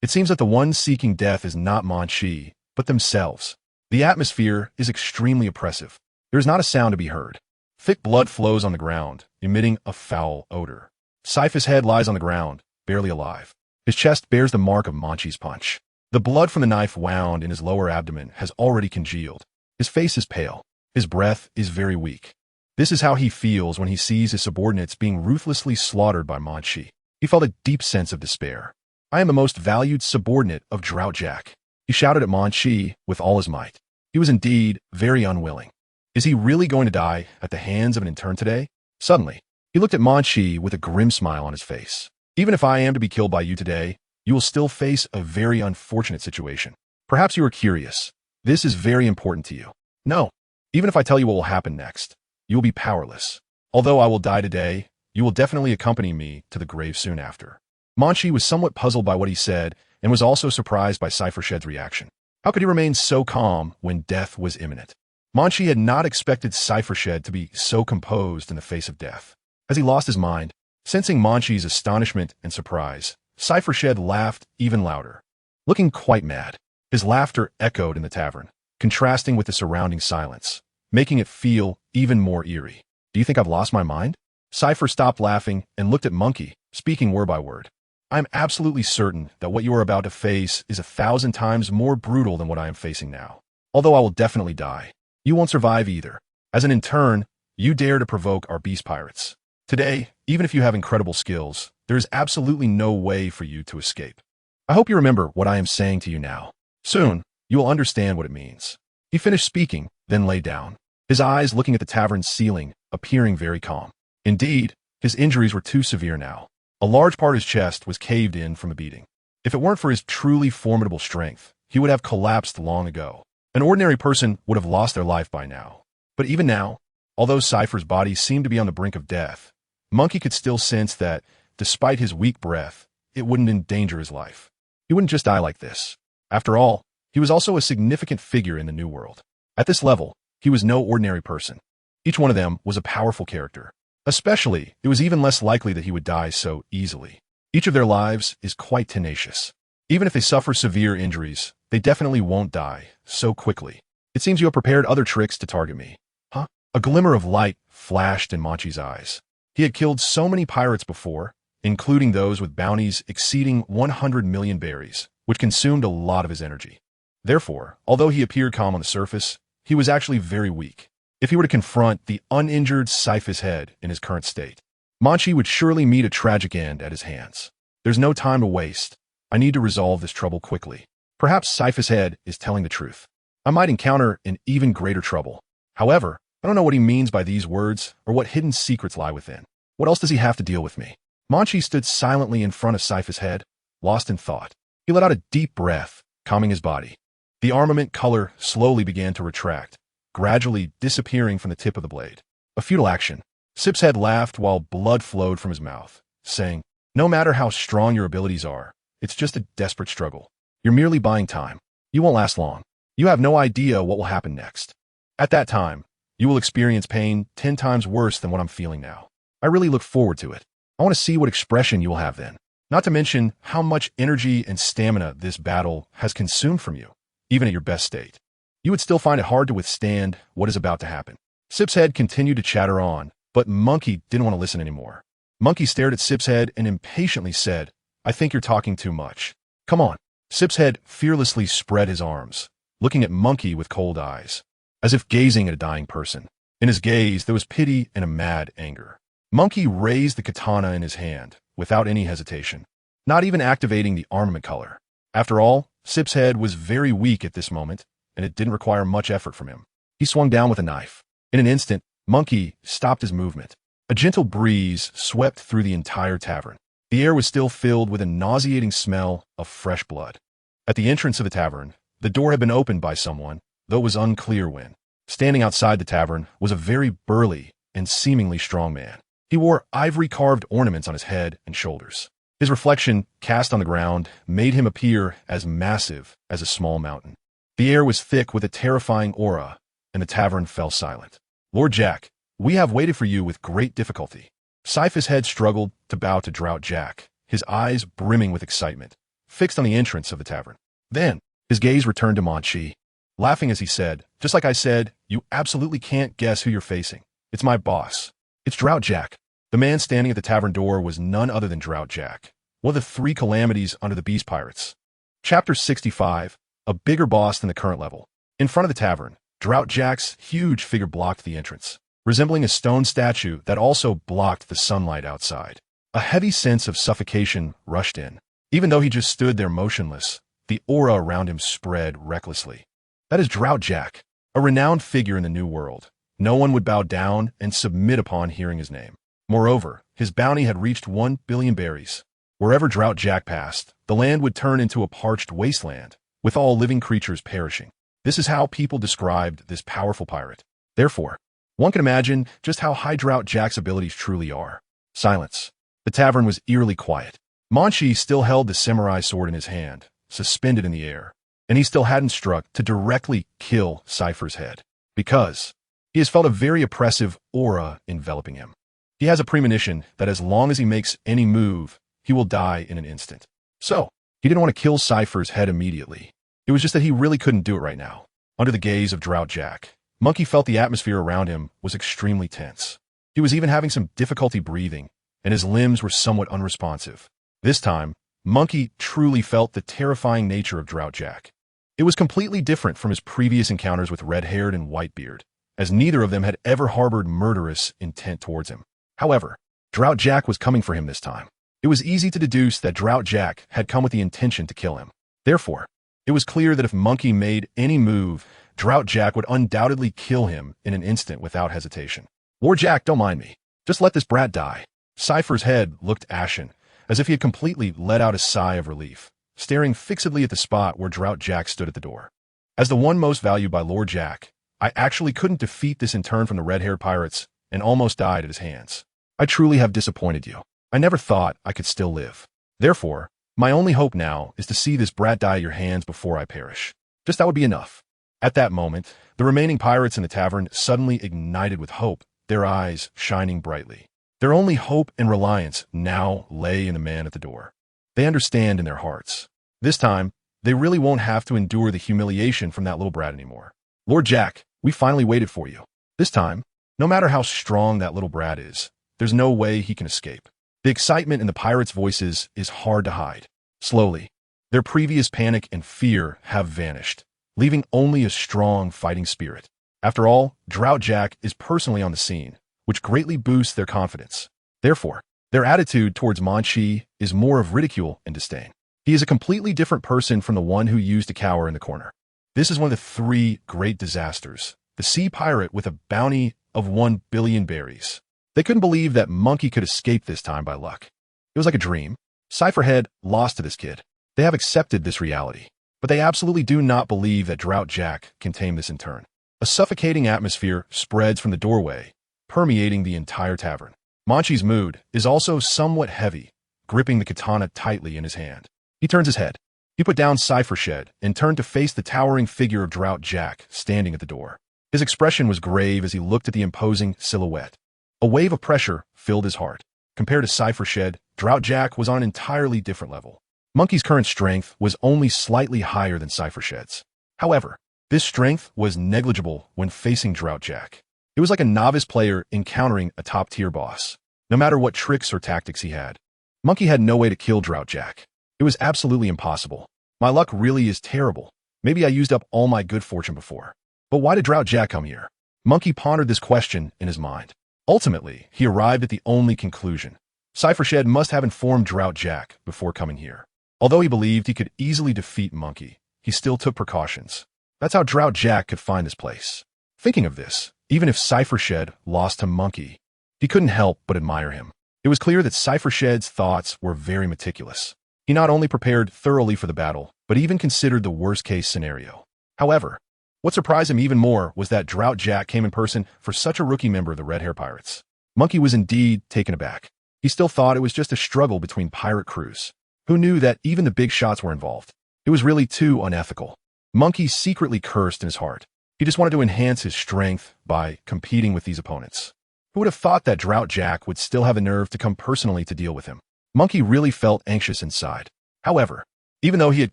It seems that the one seeking death is not Munchie, but themselves. The atmosphere is extremely oppressive. There is not a sound to be heard. Thick blood flows on the ground, emitting a foul odor. Cypher's head lies on the ground, barely alive. His chest bears the mark of Munchie's punch. The blood from the knife wound in his lower abdomen has already congealed. His face is pale. His breath is very weak. This is how he feels when he sees his subordinates being ruthlessly slaughtered by Munchie. He felt a deep sense of despair. I am the most valued subordinate of Drought Jack. He shouted at Munchie with all his might. He was indeed very unwilling. Is he really going to die at the hands of an intern today? Suddenly, he looked at Munchie with a grim smile on his face. Even if I am to be killed by you today, you will still face a very unfortunate situation. Perhaps you are curious. This is very important to you. No. Even if I tell you what will happen next, you will be powerless. Although I will die today, you will definitely accompany me to the grave soon after. Munchie was somewhat puzzled by what he said and was also surprised by Cyphershed's reaction. How could he remain so calm when death was imminent? Munchie had not expected Cyphershed to be so composed in the face of death. As he lost his mind, sensing Munchie's astonishment and surprise, Cyphershed laughed even louder. Looking quite mad, his laughter echoed in the tavern, contrasting with the surrounding silence, making it feel even more eerie. Do you think I've lost my mind? Cypher stopped laughing and looked at Munchie, speaking word by word. I am absolutely certain that what you are about to face is 1,000 times more brutal than what I am facing now. Although I will definitely die, you won't survive either. As an intern, you dare to provoke our beast pirates. Today, even if you have incredible skills, there is absolutely no way for you to escape. I hope you remember what I am saying to you now. Soon, you will understand what it means. He finished speaking, then lay down, his eyes looking at the tavern's ceiling, appearing very calm. Indeed, his injuries were too severe now. A large part of his chest was caved in from a beating. If it weren't for his truly formidable strength, he would have collapsed long ago. An ordinary person would have lost their life by now. But even now, although Cypher's body seemed to be on the brink of death, Munchie could still sense that, despite his weak breath, it wouldn't endanger his life. He wouldn't just die like this. After all, he was also a significant figure in the New World. At this level, he was no ordinary person. Each one of them was a powerful character. Especially, it was even less likely that he would die so easily. Each of their lives is quite tenacious. Even if they suffer severe injuries, they definitely won't die so quickly. It seems you have prepared other tricks to target me. Huh? A glimmer of light flashed in Munchie's eyes. He had killed so many pirates before, including those with bounties exceeding 100 million berries, which consumed a lot of his energy. Therefore, although he appeared calm on the surface, he was actually very weak. If he were to confront the uninjured Cyphershed in his current state, Munchie would surely meet a tragic end at his hands. There's no time to waste. I need to resolve this trouble quickly. Perhaps Cyphershed is telling the truth. I might encounter an even greater trouble. However, I don't know what he means by these words or what hidden secrets lie within. What else does he have to deal with me? Munchie stood silently in front of Cyphershed, lost in thought. He let out a deep breath, calming his body. The armament color slowly began to retract, gradually disappearing from the tip of the blade. A futile action. Cyphershed laughed while blood flowed from his mouth, saying, "No matter how strong your abilities are, it's just a desperate struggle. You're merely buying time. You won't last long. You have no idea what will happen next. At that time, you will experience pain 10 times worse than what I'm feeling now. I really look forward to it. I want to see what expression you will have then. Not to mention how much energy and stamina this battle has consumed from you, even at your best state. You would still find it hard to withstand what is about to happen." Cyphershed continued to chatter on, but Munchie didn't want to listen anymore. Munchie stared at Cyphershed and impatiently said, "I think you're talking too much. Come on." Cyphershed fearlessly spread his arms, looking at Munchie with cold eyes, as if gazing at a dying person. In his gaze, there was pity and a mad anger. Munchie raised the katana in his hand, without any hesitation, not even activating the armament color. After all, Cyphershed was very weak at this moment, and it didn't require much effort from him. He swung down with a knife. In an instant, Munchie stopped his movement. A gentle breeze swept through the entire tavern. The air was still filled with a nauseating smell of fresh blood. At the entrance of the tavern, the door had been opened by someone, though it was unclear when. Standing outside the tavern was a very burly and seemingly strong man. He wore ivory-carved ornaments on his head and shoulders. His reflection, cast on the ground, made him appear as massive as a small mountain. The air was thick with a terrifying aura, and the tavern fell silent. "Lord Jack, we have waited for you with great difficulty." Cyphershed struggled to bow to Drought Jack, his eyes brimming with excitement, fixed on the entrance of the tavern. Then, his gaze returned to Munchie, laughing as he said, "Just like I said, you absolutely can't guess who you're facing. It's my boss. It's Drought Jack." The man standing at the tavern door was none other than Drought Jack, one of the 3 calamities under the Beast Pirates. Chapter 65, a bigger boss than the current level. In front of the tavern, Drought Jack's huge figure blocked the entrance. resembling a stone statue that also blocked the sunlight outside. A heavy sense of suffocation rushed in. Even though he just stood there motionless, the aura around him spread recklessly. That is Drought Jack, a renowned figure in the New World. No one would bow down and submit upon hearing his name. Moreover, his bounty had reached 1 billion berries. Wherever Drought Jack passed, the land would turn into a parched wasteland, with all living creatures perishing. This is how people described this powerful pirate. Therefore, one can imagine just how high Drought Jack's abilities truly are. Silence. The tavern was eerily quiet. Munchie still held the samurai sword in his hand, suspended in the air, and he still hadn't struck to directly kill Cypher's head, because he has felt a very oppressive aura enveloping him. He has a premonition that as long as he makes any move, he will die in an instant. So, he didn't want to kill Cypher's head immediately. It was just that he really couldn't do it right now. Under the gaze of Drought Jack, Munchie felt the atmosphere around him was extremely tense. He was even having some difficulty breathing, and his limbs were somewhat unresponsive. This time, Munchie truly felt the terrifying nature of Drought Jack. It was completely different from his previous encounters with Red-Haired and Whitebeard, as neither of them had ever harbored murderous intent towards him. However, Drought Jack was coming for him this time. It was easy to deduce that Drought Jack had come with the intention to kill him. Therefore, it was clear that if Munchie made any move, Drought Jack would undoubtedly kill him in an instant without hesitation. Lord Jack, don't mind me. Just let this brat die. Cypher's head looked ashen, as if he had completely let out a sigh of relief, staring fixedly at the spot where Drought Jack stood at the door. As the one most valued by Lord Jack, I actually couldn't defeat this intern from the red-haired pirates and almost died at his hands. I truly have disappointed you. I never thought I could still live. Therefore, my only hope now is to see this brat die at your hands before I perish. Just that would be enough. At that moment, the remaining pirates in the tavern suddenly ignited with hope, their eyes shining brightly. Their only hope and reliance now lay in the man at the door. They understand in their hearts. This time, they really won't have to endure the humiliation from that little brat anymore. Lord Jack, we finally waited for you. This time, no matter how strong that little brat is, there's no way he can escape. The excitement in the pirates' voices is hard to hide. Slowly, their previous panic and fear have vanished, leaving only a strong fighting spirit. After all, Drought Jack is personally on the scene, which greatly boosts their confidence. Therefore, their attitude towards Munchie is more of ridicule and disdain. He is a completely different person from the one who used to cower in the corner. This is one of the 3 great disasters. The sea pirate with a bounty of 1 billion berries. They couldn't believe that Munchie could escape this time by luck. It was like a dream. Cypherhead lost to this kid. They have accepted this reality, but they absolutely do not believe that Drought Jack can tame this intern. A suffocating atmosphere spreads from the doorway, permeating the entire tavern. Munchie's mood is also somewhat heavy, gripping the katana tightly in his hand. He turns his head. He put down Cyphershed and turned to face the towering figure of Drought Jack standing at the door. His expression was grave as he looked at the imposing silhouette. A wave of pressure filled his heart. Compared to Cyphershed, Drought Jack was on an entirely different level. Munchie's current strength was only slightly higher than Cyphershed's. However, this strength was negligible when facing Drought Jack. It was like a novice player encountering a top-tier boss. No matter what tricks or tactics he had, Munchie had no way to kill Drought Jack. It was absolutely impossible. My luck really is terrible. Maybe I used up all my good fortune before. But why did Drought Jack come here? Munchie pondered this question in his mind. Ultimately, he arrived at the only conclusion. Cyphershed must have informed Drought Jack before coming here. Although he believed he could easily defeat Munchie, he still took precautions. That's how Drought Jack could find this place. Thinking of this, even if Cyphershed lost to Munchie, he couldn't help but admire him. It was clear that Cyphershed's thoughts were very meticulous. He not only prepared thoroughly for the battle, but even considered the worst-case scenario. However, what surprised him even more was that Drought Jack came in person for such a rookie member of the Red-Haired Pirates. Munchie was indeed taken aback. He still thought it was just a struggle between pirate crews. Who knew that even the big shots were involved? It was really too unethical. Munchie secretly cursed in his heart. He just wanted to enhance his strength by competing with these opponents. Who would have thought that Drought Jack would still have the nerve to come personally to deal with him? Munchie really felt anxious inside. However, even though he had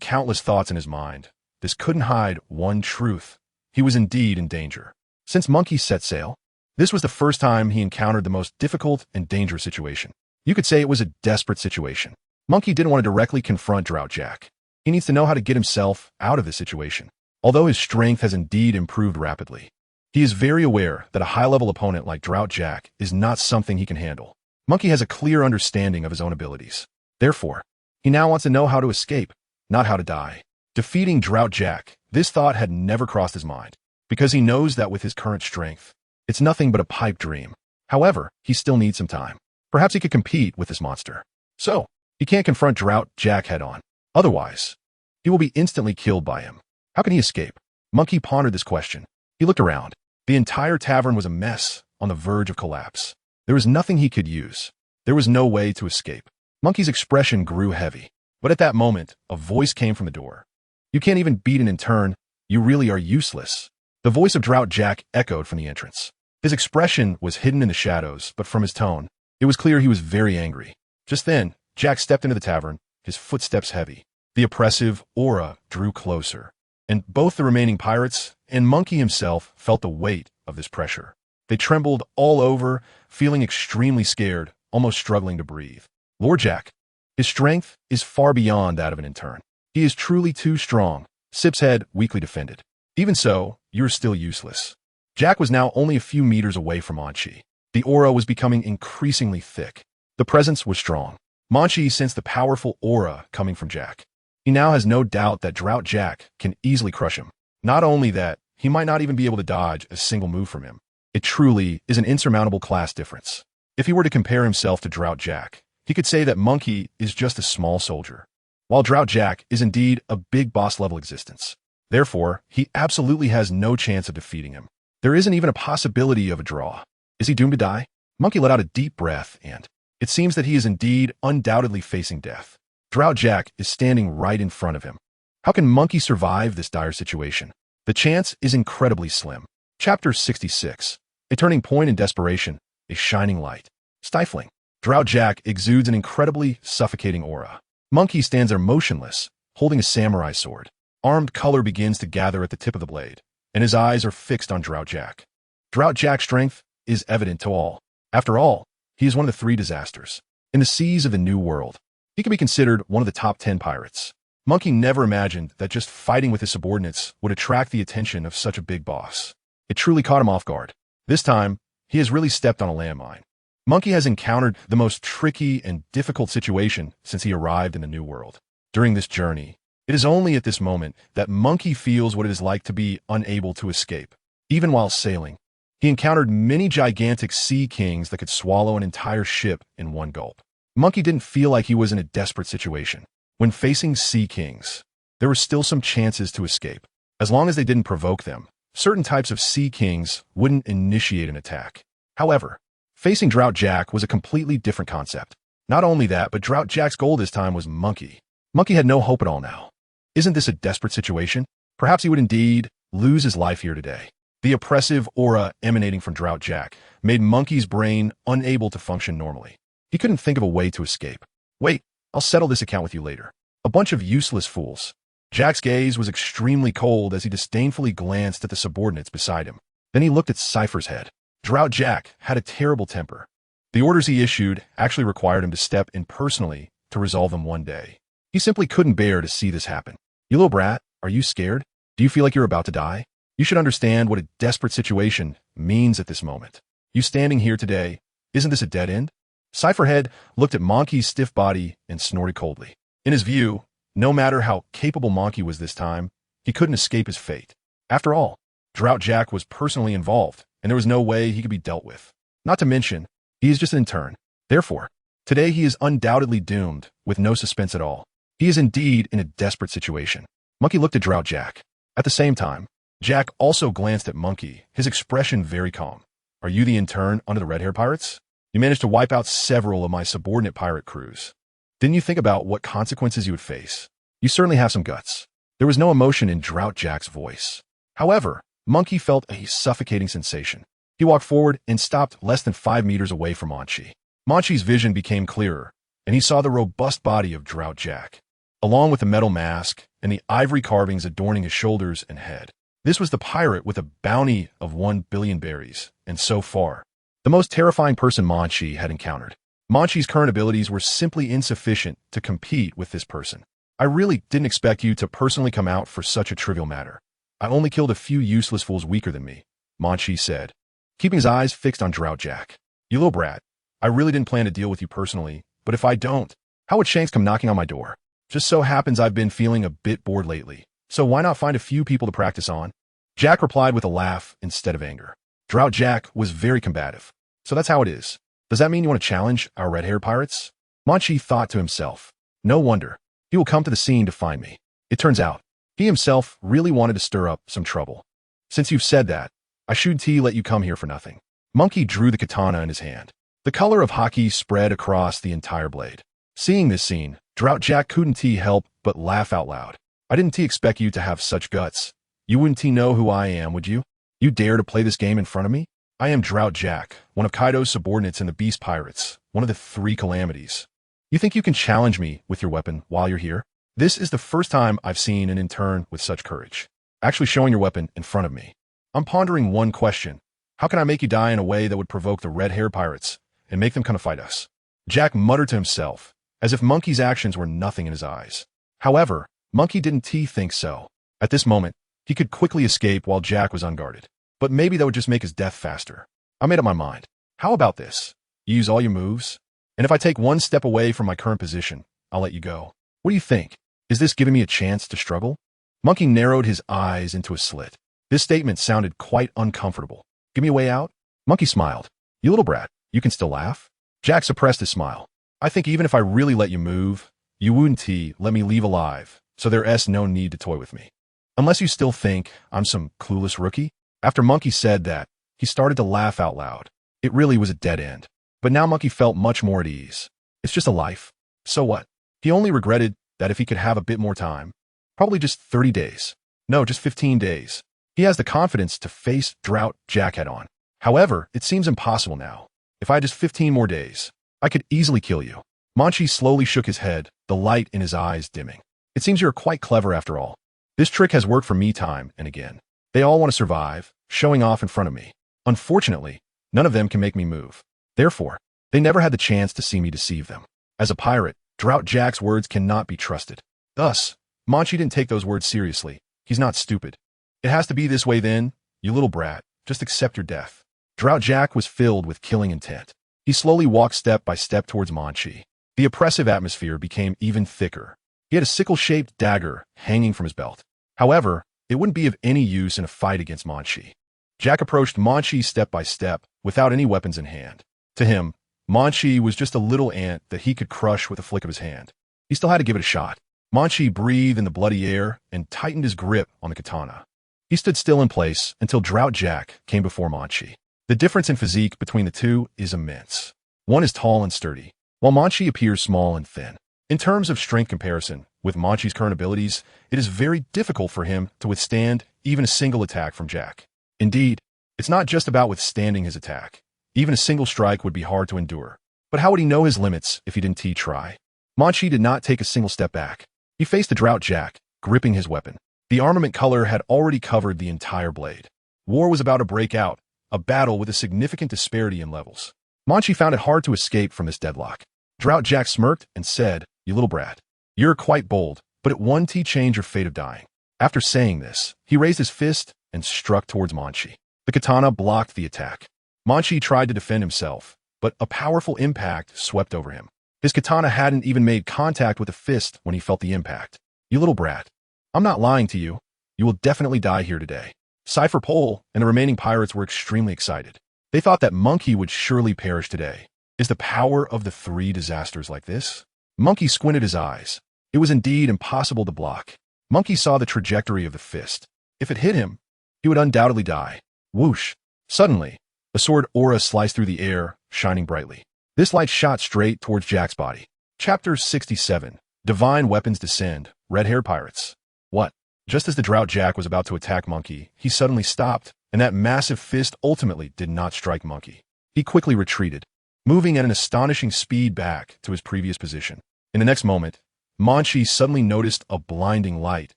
countless thoughts in his mind, this couldn't hide one truth. He was indeed in danger. Since Munchie set sail, this was the first time he encountered the most difficult and dangerous situation. You could say it was a desperate situation. Munchie didn't want to directly confront Drought Jack. He needs to know how to get himself out of this situation. Although his strength has indeed improved rapidly, He is very aware that a high-level opponent like Drought Jack is not something he can handle. Munchie has a clear understanding of his own abilities. Therefore, he now wants to know how to escape, not how to die. Defeating Drought Jack, this thought had never crossed his mind, because he knows that with his current strength, it's nothing but a pipe dream. However, he still needs some time. Perhaps he could compete with this monster. So, he can't confront Drought Jack head-on. Otherwise, he will be instantly killed by him. How can he escape? Munchie pondered this question. He looked around. The entire tavern was a mess, on the verge of collapse. There was nothing he could use. There was no way to escape. Munchie's expression grew heavy. But at that moment, a voice came from the door. You can't even beat an intern. You really are useless. The voice of Drought Jack echoed from the entrance. His expression was hidden in the shadows, but from his tone, it was clear he was very angry. Just then, Jack stepped into the tavern, his footsteps heavy. The oppressive aura drew closer, and both the remaining pirates and Munchie himself felt the weight of this pressure. They trembled all over, feeling extremely scared, almost struggling to breathe. Lord Jack, his strength is far beyond that of an intern. He is truly too strong, Sip's head weakly defended. Even so, you're still useless. Jack was now only a few meters away from Munchie. The aura was becoming increasingly thick. The presence was strong. Munchie sensed the powerful aura coming from Jack. He now has no doubt that Drought Jack can easily crush him. Not only that, he might not even be able to dodge a single move from him. It truly is an insurmountable class difference. If he were to compare himself to Drought Jack, he could say that Munchie is just a small soldier, while Drought Jack is indeed a big boss-level existence. Therefore, he absolutely has no chance of defeating him. There isn't even a possibility of a draw. Is he doomed to die? Munchie let out a deep breath, and it seems that he is indeed undoubtedly facing death. Drought Jack is standing right in front of him. How can Munchie survive this dire situation? The chance is incredibly slim. Chapter 66. A turning point in desperation, a shining light. Stifling. Drought Jack exudes an incredibly suffocating aura. Munchie stands there motionless, holding a samurai sword. Armed color begins to gather at the tip of the blade, and his eyes are fixed on Drought Jack. Drought Jack's strength is evident to all. After all, he is one of the three disasters. In the seas of the New World, he can be considered one of the top 10 pirates. Munchie never imagined that just fighting with his subordinates would attract the attention of such a big boss. It truly caught him off guard. This time, he has really stepped on a landmine. Munchie has encountered the most tricky and difficult situation since he arrived in the New World. During this journey, it is only at this moment that Munchie feels what it is like to be unable to escape. Even while sailing, he encountered many gigantic sea kings that could swallow an entire ship in one gulp. Munchie didn't feel like he was in a desperate situation. When facing sea kings, there were still some chances to escape. As long as they didn't provoke them, certain types of sea kings wouldn't initiate an attack. However, facing Drought Jack was a completely different concept. Not only that, but Drought Jack's goal this time was Munchie. Munchie had no hope at all now. Isn't this a desperate situation? Perhaps he would indeed lose his life here today. The oppressive aura emanating from Drought Jack made Munchie's brain unable to function normally. He couldn't think of a way to escape. Wait, I'll settle this account with you later. A bunch of useless fools. Jack's gaze was extremely cold as he disdainfully glanced at the subordinates beside him. Then he looked at Cypher's head. Drought Jack had a terrible temper. The orders he issued actually required him to step in personally to resolve them one day. He simply couldn't bear to see this happen. You little brat, are you scared? Do you feel like you're about to die? You should understand what a desperate situation means at this moment. You standing here today, isn't this a dead end? Cypherhead looked at Munchie's stiff body and snorted coldly. In his view, no matter how capable Munchie was this time, he couldn't escape his fate. After all, Drought Jack was personally involved, and there was no way he could be dealt with. Not to mention, he is just an intern. Therefore, today he is undoubtedly doomed, with no suspense at all. He is indeed in a desperate situation. Munchie looked at Drought Jack. At the same time, Jack also glanced at Munchie, his expression very calm. Are you the intern under the Red-Haired pirates? You managed to wipe out several of my subordinate pirate crews. Didn't you think about what consequences you would face? You certainly have some guts. There was no emotion in Drought Jack's voice. However, Munchie felt a suffocating sensation. He walked forward and stopped less than 5 meters away from Munchie. Munchie's vision became clearer, and he saw the robust body of Drought Jack, along with the metal mask and the ivory carvings adorning his shoulders and head. This was the pirate with a bounty of 1 billion berries, and so far, the most terrifying person Munchie had encountered. Munchie's current abilities were simply insufficient to compete with this person. I really didn't expect you to personally come out for such a trivial matter. I only killed a few useless fools weaker than me. Munchie said, keeping his eyes fixed on Drought Jack. You little brat. I really didn't plan to deal with you personally, but if I don't, how would Shanks come knocking on my door? Just so happens I've been feeling a bit bored lately, so why not find a few people to practice on? Jack replied with a laugh instead of anger. Drought Jack was very combative. So that's how it is. Does that mean you want to challenge our red-haired pirates? Munchie thought to himself. No wonder. He will come to the scene to find me. It turns out, he himself really wanted to stir up some trouble. Since you've said that, I shouldn't let you come here for nothing. Munchie drew the katana in his hand. The color of Haki spread across the entire blade. Seeing this scene, Drought Jack couldn't help but laugh out loud. I didn't expect you to have such guts. You wouldn't know who I am, would you? You dare to play this game in front of me? I am Drought Jack, one of Kaido's subordinates in the Beast Pirates, one of the 3 calamities. You think you can challenge me with your weapon while you're here? This is the first time I've seen an intern with such courage. Actually showing your weapon in front of me. I'm pondering one question. How can I make you die in a way that would provoke the red-haired pirates and make them come to fight us? Jack muttered to himself, as if Munchie's actions were nothing in his eyes. However, Munchie didn't think so. At this moment, he could quickly escape while Jack was unguarded. But maybe that would just make his death faster. I made up my mind. How about this? You use all your moves, and if I take one step away from my current position, I'll let you go. What do you think? Is this giving me a chance to struggle? Munchie narrowed his eyes into a slit. This statement sounded quite uncomfortable. Give me a way out? Munchie smiled. You little brat, you can still laugh? Jack suppressed his smile. I think even if I really let you move, you wouldn't let me leave alive, so there's no need to toy with me. Unless you still think I'm some clueless rookie? After Munchie said that, he started to laugh out loud. It really was a dead end. But now Munchie felt much more at ease. It's just a life. So what? He only regretted that if he could have a bit more time. Probably just 30 days. No, just 15 days. He has the confidence to face Drought Jack head on. However, it seems impossible now. If I had just 15 more days, I could easily kill you. Munchie slowly shook his head, the light in his eyes dimming. It seems you're quite clever after all. This trick has worked for me time and again. They all want to survive, showing off in front of me. Unfortunately, none of them can make me move. Therefore, they never had the chance to see me deceive them. As a pirate, Drought Jack's words cannot be trusted. Thus, Munchie didn't take those words seriously. He's not stupid. It has to be this way then, you little brat. Just accept your death. Drought Jack was filled with killing intent. He slowly walked step by step towards Munchie. The oppressive atmosphere became even thicker. He had a sickle-shaped dagger hanging from his belt. However, it wouldn't be of any use in a fight against Munchie. Jack approached Munchie step by step, without any weapons in hand. To him, Munchie was just a little ant that he could crush with a flick of his hand. He still had to give it a shot. Munchie breathed in the bloody air and tightened his grip on the katana. He stood still in place until Drought Jack came before Munchie. The difference in physique between the two is immense. One is tall and sturdy, while Munchie appears small and thin. In terms of strength comparison, with Munchie's current abilities, it is very difficult for him to withstand even a single attack from Jack. Indeed, it's not just about withstanding his attack. Even a single strike would be hard to endure. But how would he know his limits if he didn't try? Munchie did not take a single step back. He faced the Drought Jack, gripping his weapon. The armament color had already covered the entire blade. War was about to break out, a battle with a significant disparity in levels. Munchie found it hard to escape from this deadlock. Drought Jack smirked and said, "You little brat. You're quite bold, but it won't change your fate of dying." After saying this, he raised his fist and struck towards Munchie. The katana blocked the attack. Munchie tried to defend himself, but a powerful impact swept over him. His katana hadn't even made contact with the fist when he felt the impact. "You little brat. I'm not lying to you. You will definitely die here today." Cypher Pole and the remaining pirates were extremely excited. They thought that Munchie would surely perish today. Is the power of the 3 disasters like this? Munchie squinted his eyes. It was indeed impossible to block. Munchie saw the trajectory of the fist. If it hit him, he would undoubtedly die. Whoosh! Suddenly, a sword aura sliced through the air, shining brightly. This light shot straight towards Jack's body. Chapter 67. Divine Weapons Descend, Red-Haired Pirates. What? Just as the Drought Jack was about to attack Munchie, he suddenly stopped, and that massive fist ultimately did not strike Munchie. He quickly retreated, moving at an astonishing speed back to his previous position. In the next moment, Munchie suddenly noticed a blinding light,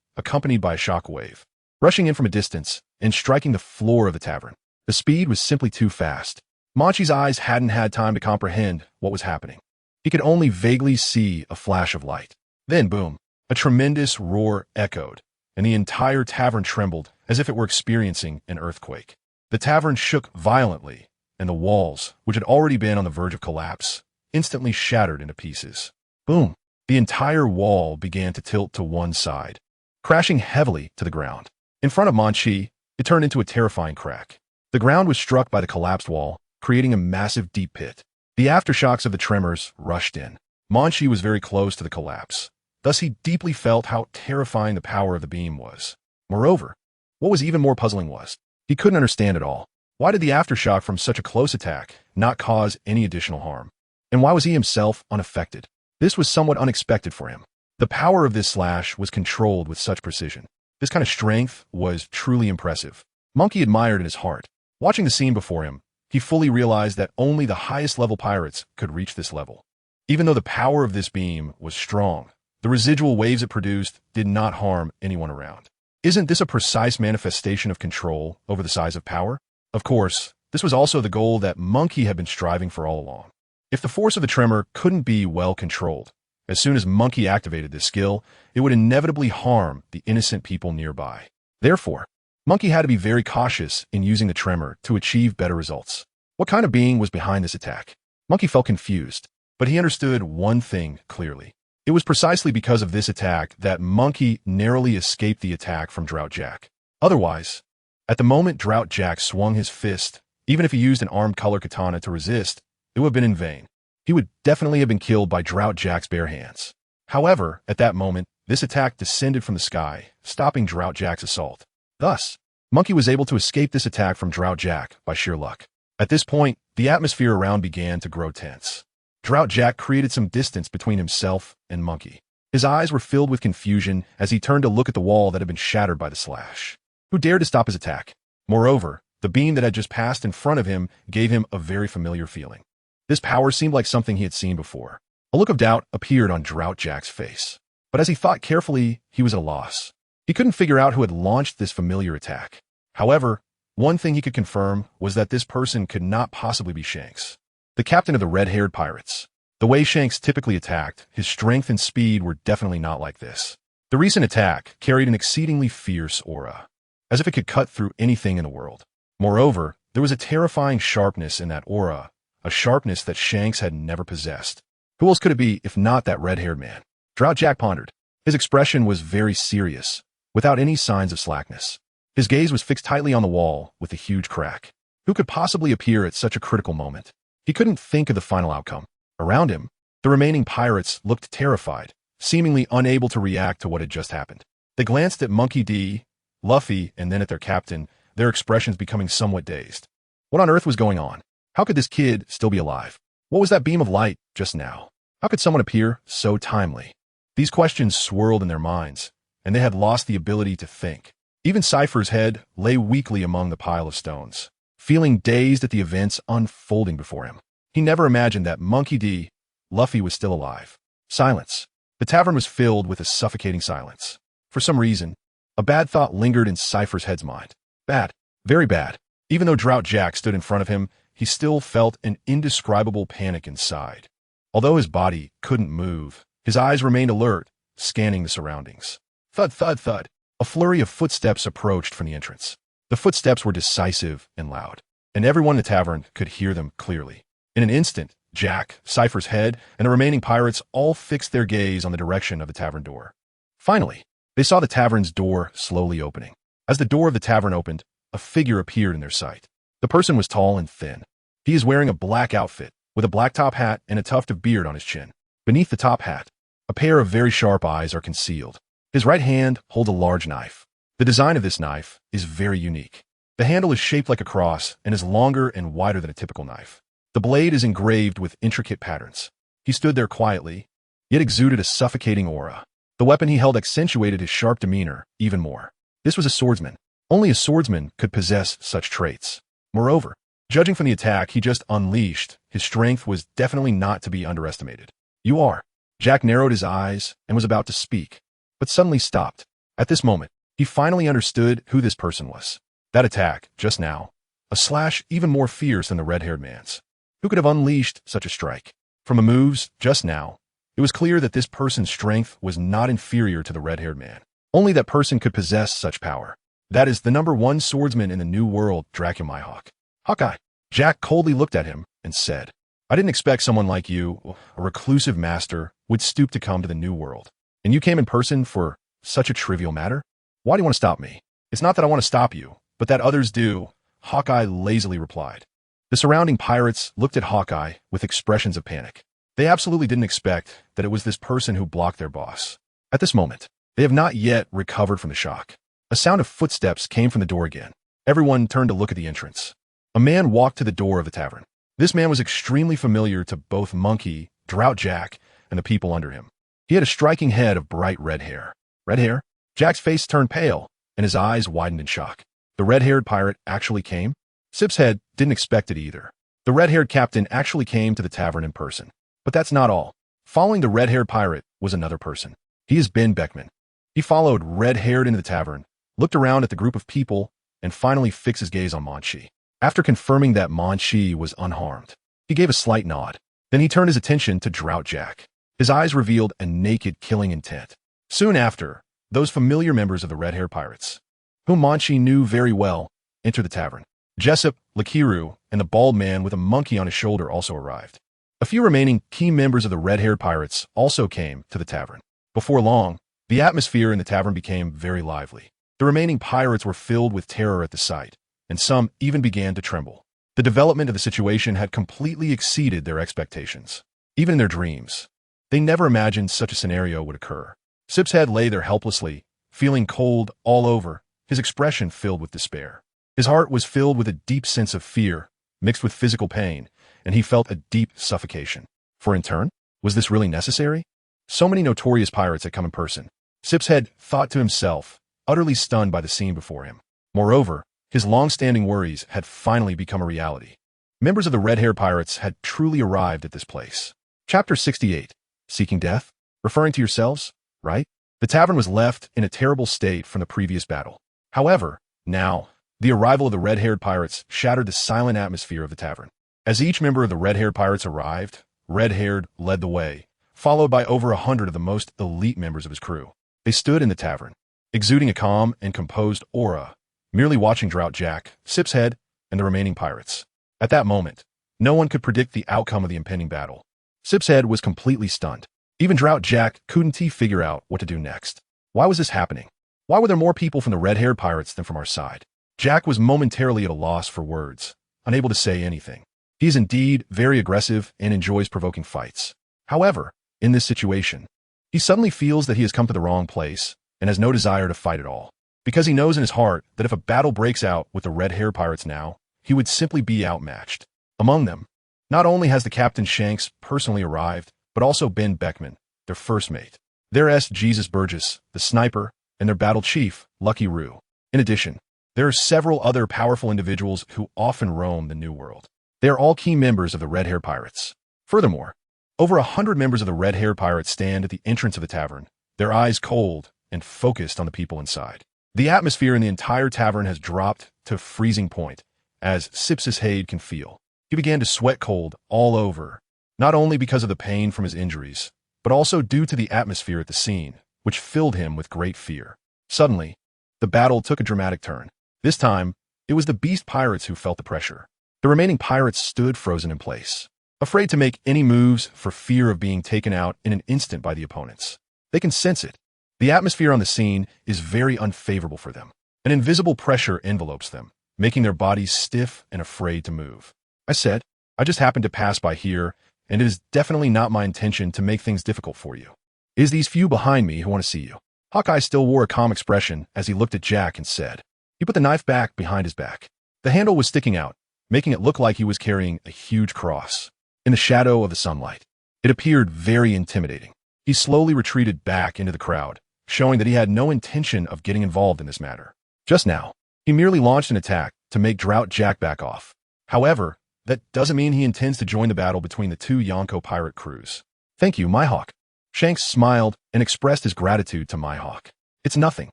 accompanied by a shockwave, rushing in from a distance and striking the floor of the tavern. The speed was simply too fast. Munchie's eyes hadn't had time to comprehend what was happening. He could only vaguely see a flash of light. Then, boom, a tremendous roar echoed, and the entire tavern trembled as if it were experiencing an earthquake. The tavern shook violently, and the walls, which had already been on the verge of collapse, instantly shattered into pieces. Boom! The entire wall began to tilt to one side, crashing heavily to the ground. In front of Munchie, it turned into a terrifying crack. The ground was struck by the collapsed wall, creating a massive deep pit. The aftershocks of the tremors rushed in. Munchie was very close to the collapse. Thus he deeply felt how terrifying the power of the beam was. Moreover, what was even more puzzling was, he couldn't understand it all. Why did the aftershock from such a close attack not cause any additional harm? And why was he himself unaffected? This was somewhat unexpected for him. The power of this slash was controlled with such precision. This kind of strength was truly impressive. Munchie admired in his heart. Watching the scene before him, he fully realized that only the highest level pirates could reach this level. Even though the power of this beam was strong, the residual waves it produced did not harm anyone around. Isn't this a precise manifestation of control over the size of power? Of course, this was also the goal that Munchie had been striving for all along. If the force of the tremor couldn't be well controlled, as soon as Munchie activated this skill, it would inevitably harm the innocent people nearby. Therefore, Munchie had to be very cautious in using the tremor to achieve better results. What kind of being was behind this attack? Munchie felt confused, but he understood one thing clearly. It was precisely because of this attack that Munchie narrowly escaped the attack from Drought Jack. Otherwise, at the moment Drought Jack swung his fist, even if he used an armed color katana to resist, it would have been in vain. He would definitely have been killed by Drought Jack's bare hands. However, at that moment, this attack descended from the sky, stopping Drought Jack's assault. Thus, Munchie was able to escape this attack from Drought Jack by sheer luck. At this point, the atmosphere around began to grow tense. Drought Jack created some distance between himself and Munchie. His eyes were filled with confusion as he turned to look at the wall that had been shattered by the slash. Who dared to stop his attack? Moreover, the beam that had just passed in front of him gave him a very familiar feeling. This power seemed like something he had seen before. A look of doubt appeared on Drought Jack's face. But as he thought carefully, he was at a loss. He couldn't figure out who had launched this familiar attack. However, one thing he could confirm was that this person could not possibly be Shanks, the captain of the red-haired pirates. The way Shanks typically attacked, his strength and speed were definitely not like this. The recent attack carried an exceedingly fierce aura, as if it could cut through anything in the world. Moreover, there was a terrifying sharpness in that aura, a sharpness that Shanks had never possessed. Who else could it be if not that red-haired man? Drought Jack pondered. His expression was very serious, without any signs of slackness. His gaze was fixed tightly on the wall with a huge crack. Who could possibly appear at such a critical moment? He couldn't think of the final outcome. Around him, the remaining pirates looked terrified, seemingly unable to react to what had just happened. They glanced at Munchie D, Luffy, and then at their captain, their expressions becoming somewhat dazed. What on earth was going on? How could this kid still be alive? What was that beam of light just now? How could someone appear so timely? These questions swirled in their minds, and they had lost the ability to think. Even Cypher's head lay weakly among the pile of stones, feeling dazed at the events unfolding before him. He never imagined that Munchie D, Luffy, was still alive. Silence. The tavern was filled with a suffocating silence. For some reason, a bad thought lingered in Cypher's head's mind. Bad. Very bad. Even though Drought Jack stood in front of him, he still felt an indescribable panic inside. Although his body couldn't move, his eyes remained alert, scanning the surroundings. Thud, thud, thud. A flurry of footsteps approached from the entrance. The footsteps were decisive and loud, and everyone in the tavern could hear them clearly. In an instant, Jack, Cypher's head, and the remaining pirates all fixed their gaze on the direction of the tavern door. Finally, they saw the tavern's door slowly opening. As the door of the tavern opened, a figure appeared in their sight. The person was tall and thin. He is wearing a black outfit, with a black top hat and a tuft of beard on his chin. Beneath the top hat, a pair of very sharp eyes are concealed. His right hand holds a large knife. The design of this knife is very unique. The handle is shaped like a cross and is longer and wider than a typical knife. The blade is engraved with intricate patterns. He stood there quietly, yet exuded a suffocating aura. The weapon he held accentuated his sharp demeanor even more. This was a swordsman. Only a swordsman could possess such traits. Moreover, judging from the attack he just unleashed, his strength was definitely not to be underestimated. You are. Jack narrowed his eyes and was about to speak, but suddenly stopped. At this moment, he finally understood who this person was. That attack, just now, a slash even more fierce than the red-haired man's. Who could have unleashed such a strike? From the moves, just now, it was clear that this person's strength was not inferior to the red-haired man. Only that person could possess such power. That is the #1 swordsman in the New World, Dracula Mihawk. Hawkeye. Jack coldly looked at him and said, I didn't expect someone like you, a reclusive master, would stoop to come to the New World. And you came in person for such a trivial matter? Why do you want to stop me? It's not that I want to stop you, but that others do, Hawkeye lazily replied. The surrounding pirates looked at Hawkeye with expressions of panic. They absolutely didn't expect that it was this person who blocked their boss. At this moment, they have not yet recovered from the shock. A sound of footsteps came from the door again. Everyone turned to look at the entrance. A man walked to the door of the tavern. This man was extremely familiar to both Monkey, Drought Jack, and the people under him. He had a striking head of bright red hair. Red hair? Jack's face turned pale, and his eyes widened in shock. The red-haired pirate actually came? Sip's head didn't expect it either. The red-haired captain actually came to the tavern in person. But that's not all. Following the red-haired pirate was another person. He is Ben Beckman. He followed red-haired into the tavern, looked around at the group of people, and finally fixed his gaze on Munchie. After confirming that Munchie was unharmed, he gave a slight nod. Then he turned his attention to Drought Jack. His eyes revealed a naked killing intent. Soon after, those familiar members of the red-haired pirates, whom Munchie knew very well, entered the tavern. Jessup, Lakiru, and the bald man with a monkey on his shoulder also arrived. A few remaining key members of the red-haired pirates also came to the tavern. Before long, the atmosphere in the tavern became very lively. The remaining pirates were filled with terror at the sight, and some even began to tremble. The development of the situation had completely exceeded their expectations. Even in their dreams, they never imagined such a scenario would occur. Sip's head lay there helplessly, feeling cold all over, his expression filled with despair. His heart was filled with a deep sense of fear, mixed with physical pain, and he felt a deep suffocation. For in turn, was this really necessary? So many notorious pirates had come in person. Sip's head thought to himself, utterly stunned by the scene before him. Moreover, his long-standing worries had finally become a reality. Members of the red-haired pirates had truly arrived at this place. Chapter 68. Seeking Death? Referring to yourselves, right? The tavern was left in a terrible state from the previous battle. However, now, the arrival of the red-haired pirates shattered the silent atmosphere of the tavern. As each member of the red-haired pirates arrived, Red-Haired led the way, followed by over 100 of the most elite members of his crew. They stood in the tavern, exuding a calm and composed aura, merely watching Drought Jack, Sip's head, and the remaining pirates. At that moment, no one could predict the outcome of the impending battle. Sip's head was completely stunned. Even Drought Jack couldn't figure out what to do next. Why was this happening? Why were there more people from the red-haired pirates than from our side? Jack was momentarily at a loss for words, unable to say anything. He is indeed very aggressive and enjoys provoking fights. However, in this situation, he suddenly feels that he has come to the wrong place and has no desire to fight at all. Because he knows in his heart that if a battle breaks out with the red-haired pirates now, he would simply be outmatched. Among them, not only has the Captain Shanks personally arrived, but also Ben Beckman, their first mate. There's Jesus Burgess, the sniper, and their battle chief, Lucky Roo. In addition, there are several other powerful individuals who often roam the New World. They are all key members of the red-haired pirates. Furthermore, over 100 members of the red-haired pirates stand at the entrance of the tavern, their eyes cold and focused on the people inside. The atmosphere in the entire tavern has dropped to freezing point, as Sip's head can feel. He began to sweat cold all over, not only because of the pain from his injuries, but also due to the atmosphere at the scene, which filled him with great fear. Suddenly, the battle took a dramatic turn. This time, it was the beast pirates who felt the pressure. The remaining pirates stood frozen in place, afraid to make any moves for fear of being taken out in an instant by the opponents. They can sense it. The atmosphere on the scene is very unfavorable for them. An invisible pressure envelopes them, making their bodies stiff and afraid to move. I said, I just happened to pass by here, and it is definitely not my intention to make things difficult for you. It is these few behind me who want to see you. Hawkeye still wore a calm expression as he looked at Jack and said, he put the knife back behind his back. The handle was sticking out, making it look like he was carrying a huge cross. In the shadow of the sunlight, it appeared very intimidating. He slowly retreated back into the crowd, showing that he had no intention of getting involved in this matter. Just now, he merely launched an attack to make Drought Jack back off. However, that doesn't mean he intends to join the battle between the two Yonko pirate crews. Thank you, Mihawk. Shanks smiled and expressed his gratitude to Mihawk. It's nothing.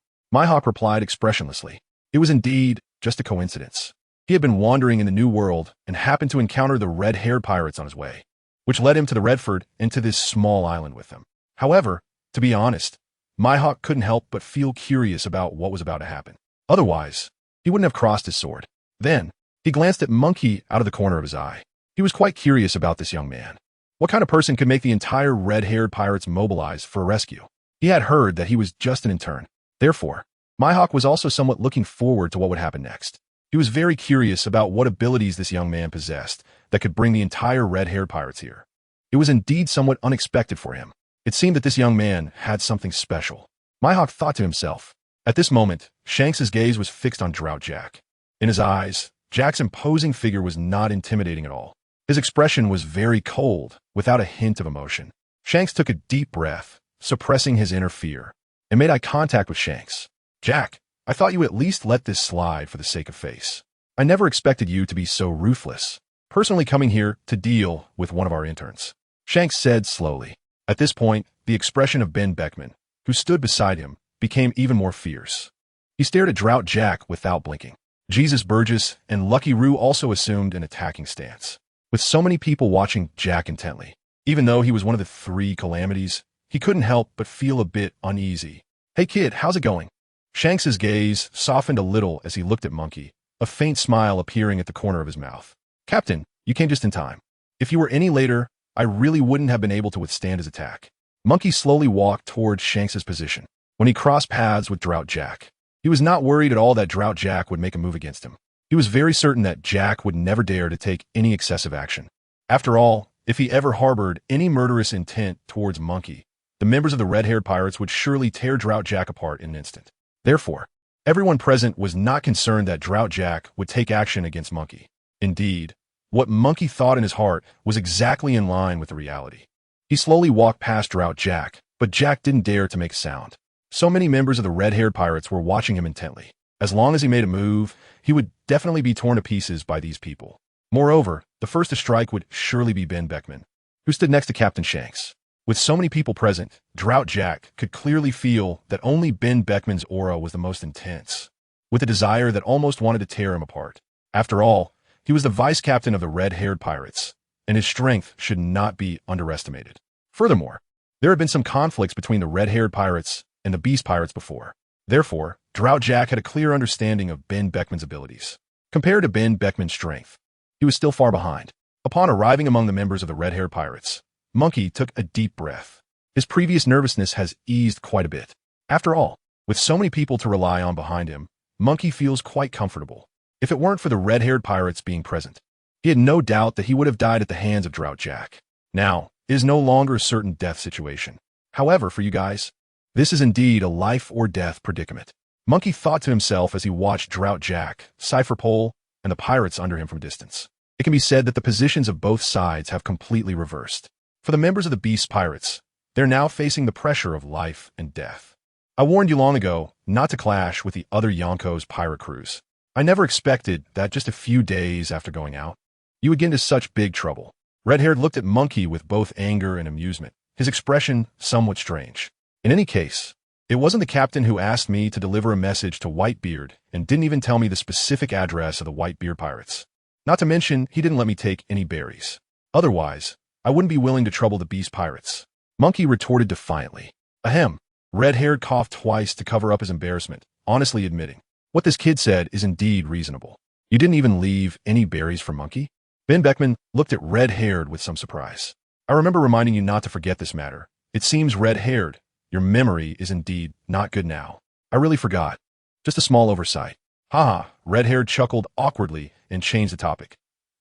Mihawk replied expressionlessly. It was indeed just a coincidence. He had been wandering in the New World and happened to encounter the red-haired pirates on his way, which led him to the Redford and to this small island with them. However, to be honest, Mihawk couldn't help but feel curious about what was about to happen. Otherwise, he wouldn't have crossed his sword. Then, he glanced at Munchie out of the corner of his eye. He was quite curious about this young man. What kind of person could make the entire red-haired pirates mobilize for a rescue? He had heard that he was just an intern. Therefore, Mihawk was also somewhat looking forward to what would happen next. He was very curious about what abilities this young man possessed that could bring the entire red-haired pirates here. It was indeed somewhat unexpected for him. It seemed that this young man had something special. Mihawk thought to himself. At this moment, Shanks' gaze was fixed on Drought Jack. In his eyes, Jack's imposing figure was not intimidating at all. His expression was very cold, without a hint of emotion. Shanks took a deep breath, suppressing his inner fear, and made eye contact with Shanks. Jack, I thought you would at least let this slide for the sake of face. I never expected you to be so ruthless, personally coming here to deal with one of our interns. Shanks said slowly. At this point, the expression of Ben Beckman, who stood beside him, became even more fierce. He stared at Drought Jack without blinking. Jesus Burgess and Lucky Roo also assumed an attacking stance. With so many people watching Jack intently, even though he was one of the 3 calamities, he couldn't help but feel a bit uneasy. Hey kid, how's it going? Shanks' gaze softened a little as he looked at Munchie, a faint smile appearing at the corner of his mouth. Captain, you came just in time. If you were any later, I really wouldn't have been able to withstand his attack. Munchie slowly walked towards Shanks' position. When he crossed paths with Drought Jack, he was not worried at all that Drought Jack would make a move against him. He was very certain that Jack would never dare to take any excessive action. After all, if he ever harbored any murderous intent towards Munchie, the members of the red-haired pirates would surely tear Drought Jack apart in an instant. Therefore, everyone present was not concerned that Drought Jack would take action against Munchie. Indeed, what Munchie thought in his heart was exactly in line with the reality. He slowly walked past Drought Jack, but Jack didn't dare to make a sound. So many members of the red-haired pirates were watching him intently. As long as he made a move, he would definitely be torn to pieces by these people. Moreover, the first to strike would surely be Ben Beckman, who stood next to Captain Shanks. With so many people present, Drought Jack could clearly feel that only Ben Beckman's aura was the most intense, with a desire that almost wanted to tear him apart. After all, he was the vice captain of the red-haired pirates, and his strength should not be underestimated. Furthermore, there had been some conflicts between the red-haired pirates and the beast pirates before. Therefore, Drought Jack had a clear understanding of Ben Beckman's abilities. Compared to Ben Beckman's strength, he was still far behind. Upon arriving among the members of the red-haired pirates, Munchie took a deep breath. His previous nervousness has eased quite a bit. After all, with so many people to rely on behind him, Munchie feels quite comfortable. If it weren't for the red-haired pirates being present, he had no doubt that he would have died at the hands of Drought Jack. Now, it is no longer a certain death situation. However, for you guys, this is indeed a life-or-death predicament. Munchie thought to himself as he watched Drought Jack, Cypher Pole, and the pirates under him from a distance. It can be said that the positions of both sides have completely reversed. For the members of the Beast Pirates, they're now facing the pressure of life and death. I warned you long ago not to clash with the other Yonko's pirate crews. I never expected that just a few days after going out, you would get into such big trouble. Red-Haired looked at Munchie with both anger and amusement, his expression somewhat strange. In any case, it wasn't the captain who asked me to deliver a message to Whitebeard and didn't even tell me the specific address of the Whitebeard pirates. Not to mention, he didn't let me take any berries. Otherwise, I wouldn't be willing to trouble the beast pirates. Munchie retorted defiantly. Ahem. Red-Haired coughed twice to cover up his embarrassment, honestly admitting, what this kid said is indeed reasonable. You didn't even leave any berries for Munchie? Ben Beckman looked at Red-Haired with some surprise. I remember reminding you not to forget this matter. It seems Red-Haired, your memory is indeed not good now. I really forgot. Just a small oversight. Haha, Red-Haired chuckled awkwardly and changed the topic.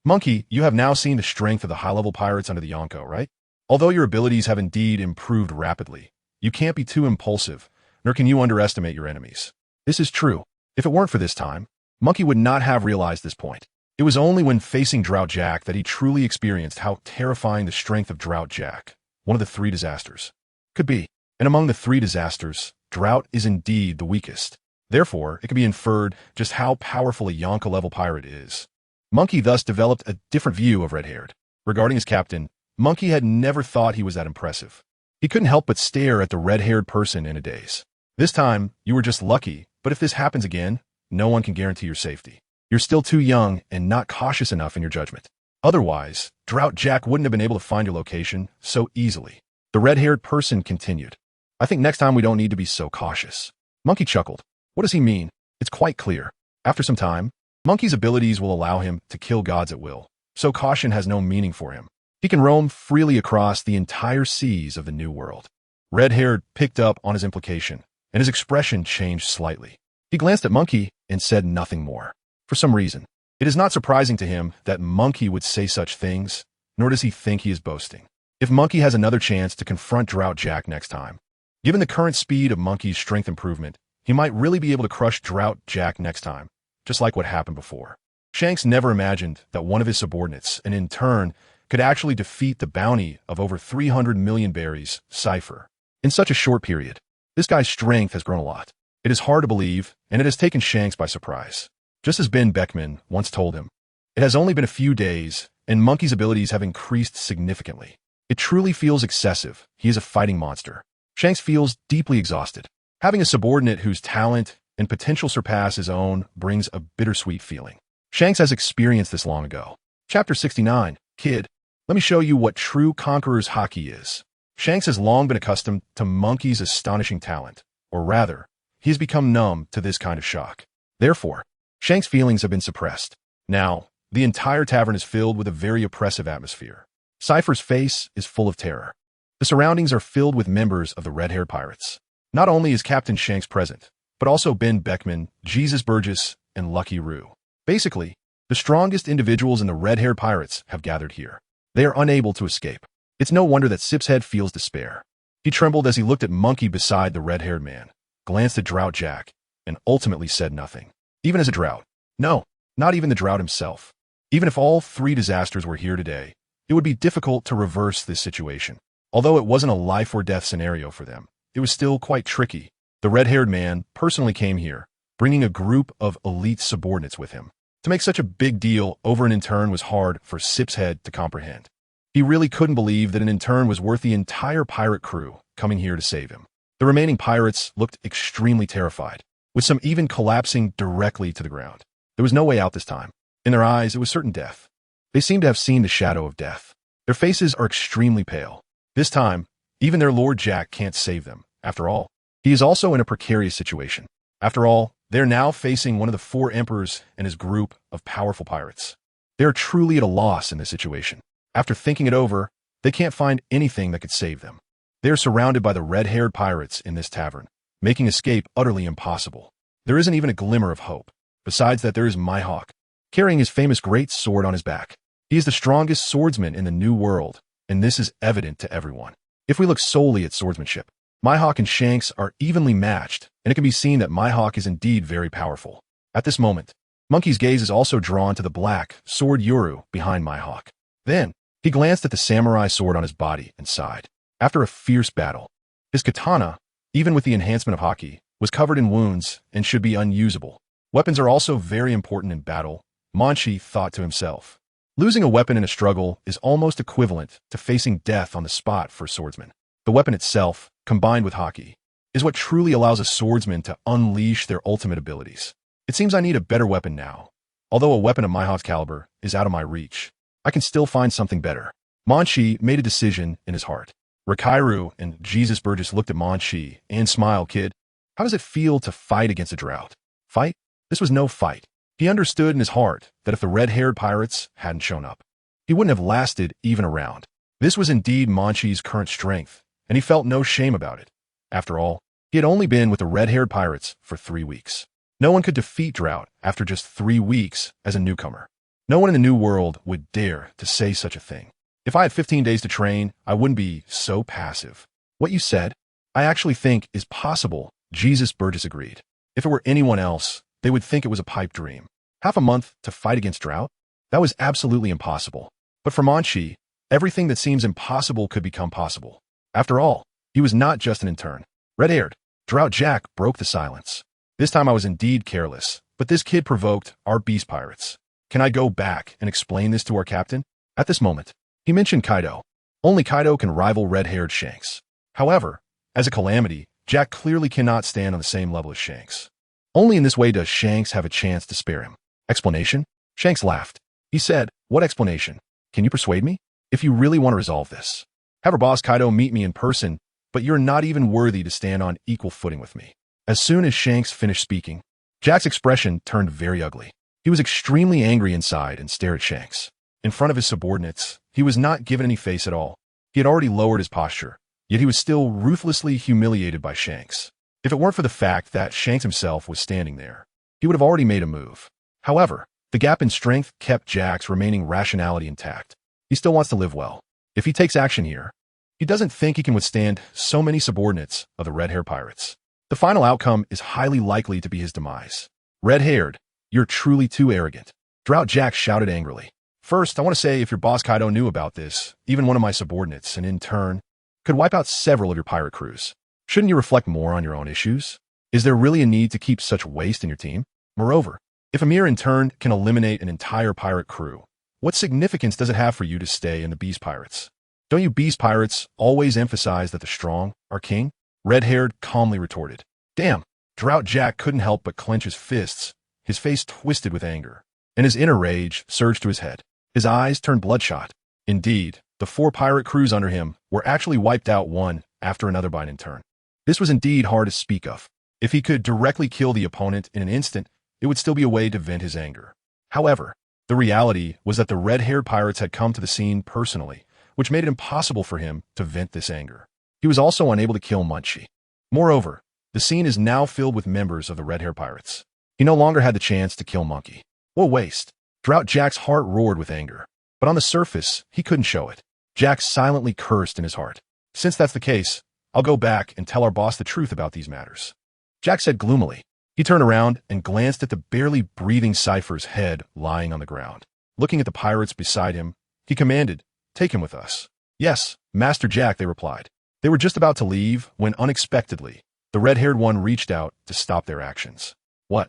Munchie, you have now seen the strength of the high-level pirates under the Yonko, right? Although your abilities have indeed improved rapidly, you can't be too impulsive, nor can you underestimate your enemies. This is true. If it weren't for this time, Munchie would not have realized this point. It was only when facing Drought Jack that he truly experienced how terrifying the strength of Drought Jack, one of the 3 disasters, could be. And among the 3 disasters, Drought is indeed the weakest. Therefore, it can be inferred just how powerful a Yonko-level pirate is. Munchie thus developed a different view of Red-Haired. Regarding his captain, Munchie had never thought he was that impressive. He couldn't help but stare at the red-haired person in a daze. This time, you were just lucky, but if this happens again, no one can guarantee your safety. You're still too young and not cautious enough in your judgment. Otherwise, Drought Jack wouldn't have been able to find your location so easily. The red-haired person continued. I think next time we don't need to be so cautious. Munchie chuckled. What does he mean? It's quite clear. After some time, Monkey's abilities will allow him to kill gods at will, so caution has no meaning for him. He can roam freely across the entire seas of the New World. Red-Haired picked up on his implication, and his expression changed slightly. He glanced at Monkey and said nothing more. For some reason, it is not surprising to him that Monkey would say such things, nor does he think he is boasting. If Monkey has another chance to confront Drought Jack next time, given the current speed of Monkey's strength improvement, he might really be able to crush Drought Jack next time, just like what happened before. Shanks never imagined that one of his subordinates, and in turn, could actually defeat the bounty of over 300 million berries, Cypher, in such a short period. This guy's strength has grown a lot. It is hard to believe, and it has taken Shanks by surprise. Just as Ben Beckman once told him, it has only been a few days, and Monkey's abilities have increased significantly. It truly feels excessive. He is a fighting monster. Shanks feels deeply exhausted. Having a subordinate whose talent and potential surpass his own brings a bittersweet feeling. Shanks has experienced this long ago. Chapter 69, Kid, let me show you what true Conqueror's Haki is. Shanks has long been accustomed to Monkey's astonishing talent, or rather, he has become numb to this kind of shock. Therefore, Shanks' feelings have been suppressed. Now, the entire tavern is filled with a very oppressive atmosphere. Cypher's face is full of terror. The surroundings are filled with members of the Red-Haired Pirates. Not only is Captain Shanks present, but also Ben Beckman, Jesus Burgess, and Lucky Roo. Basically, the strongest individuals in the Red-Haired Pirates have gathered here. They are unable to escape. It's no wonder that Sipshead feels despair. He trembled as he looked at Monkey beside the red-haired man, glanced at Drought Jack, and ultimately said nothing. Even as a drought. No, not even the drought himself. Even if all three disasters were here today, it would be difficult to reverse this situation. Although it wasn't a life-or-death scenario for them, it was still quite tricky. The red-haired man personally came here, bringing a group of elite subordinates with him. To make such a big deal over an intern was hard for Sipshead to comprehend. He really couldn't believe that an intern was worth the entire pirate crew coming here to save him. The remaining pirates looked extremely terrified, with some even collapsing directly to the ground. There was no way out this time. In their eyes, it was certain death. They seemed to have seen the shadow of death. Their faces are extremely pale. This time, even their Lord Jack can't save them. After all, he is also in a precarious situation. After all, they are now facing one of the four emperors and his group of powerful pirates. They are truly at a loss in this situation. After thinking it over, they can't find anything that could save them. They are surrounded by the red-haired pirates in this tavern, making escape utterly impossible. There isn't even a glimmer of hope. Besides that, there is Mihawk, carrying his famous great sword on his back. He is the strongest swordsman in the New World, and this is evident to everyone. If we look solely at swordsmanship, Mihawk and Shanks are evenly matched, and it can be seen that Mihawk is indeed very powerful. At this moment, Monkey's gaze is also drawn to the black sword Yoru behind Mihawk. Then, he glanced at the samurai sword on his body and sighed. After a fierce battle, his katana, even with the enhancement of Haki, was covered in wounds and should be unusable. Weapons are also very important in battle, Munchie thought to himself. Losing a weapon in a struggle is almost equivalent to facing death on the spot for a swordsman. The weapon itself, combined with Haki, is what truly allows a swordsman to unleash their ultimate abilities. It seems I need a better weapon now. Although a weapon of Mihawk's caliber is out of my reach, I can still find something better. Munchie made a decision in his heart. Rakairu and Jesus Burgess looked at Munchie and smiled. Kid, how does it feel to fight against a drought? Fight? This was no fight. He understood in his heart that if the red-haired pirates hadn't shown up, he wouldn't have lasted even a round. This was indeed Munchie's current strength, and he felt no shame about it. After all, he had only been with the red-haired pirates for 3 weeks. No one could defeat Drought after just 3 weeks as a newcomer. No one in the New World would dare to say such a thing. If I had 15 days to train, I wouldn't be so passive. What you said, I actually think is possible, Jesus Burgess agreed. If it were anyone else, they would think it was a pipe dream. Half a month to fight against Drought? That was absolutely impossible. But for Munchie, everything that seems impossible could become possible. After all, he was not just an intern. Red-haired, Drought Jack broke the silence. This time I was indeed careless, but this kid provoked our beast pirates. Can I go back and explain this to our captain? At this moment, he mentioned Kaido. Only Kaido can rival red-haired Shanks. However, as a calamity, Jack clearly cannot stand on the same level as Shanks. Only in this way does Shanks have a chance to spare him. Explanation? Shanks laughed. He said, what explanation? Can you persuade me? If you really want to resolve this, have our boss Kaido meet me in person, but you're not even worthy to stand on equal footing with me. As soon as Shanks finished speaking, Jack's expression turned very ugly. He was extremely angry inside and stared at Shanks. In front of his subordinates, he was not given any face at all. He had already lowered his posture, yet he was still ruthlessly humiliated by Shanks. If it weren't for the fact that Shanks himself was standing there, he would have already made a move. However, the gap in strength kept Jack's remaining rationality intact. He still wants to live well. If he takes action here, he doesn't think he can withstand so many subordinates of the red-haired pirates. The final outcome is highly likely to be his demise. Red-haired, you're truly too arrogant. Drought Jack shouted angrily. First, I want to say if your boss Kaido knew about this, even one of my subordinates, and in turn, could wipe out several of your pirate crews. Shouldn't you reflect more on your own issues? Is there really a need to keep such waste in your team? Moreover, if a mere intern can eliminate an entire pirate crew, what significance does it have for you to stay in the Beast Pirates? Don't you Beast Pirates always emphasize that the strong are king? Red-haired calmly retorted. Damn, Drought Jack couldn't help but clench his fists, his face twisted with anger, and his inner rage surged to his head. His eyes turned bloodshot. Indeed, the 4 pirate crews under him were actually wiped out one after another by an intern. This was indeed hard to speak of. If he could directly kill the opponent in an instant, it would still be a way to vent his anger. However, the reality was that the red-haired pirates had come to the scene personally, which made it impossible for him to vent this anger. He was also unable to kill Munchie. Moreover, the scene is now filled with members of the red-haired pirates. He no longer had the chance to kill Munchie. What waste! Drought Jack's heart roared with anger, but on the surface, he couldn't show it. Jack silently cursed in his heart. Since that's the case, I'll go back and tell our boss the truth about these matters. Jack said gloomily. He turned around and glanced at the barely breathing Cypher's head lying on the ground. Looking at the pirates beside him, he commanded, Take him with us. Yes, Master Jack, they replied. They were just about to leave when unexpectedly, the red-haired one reached out to stop their actions. What?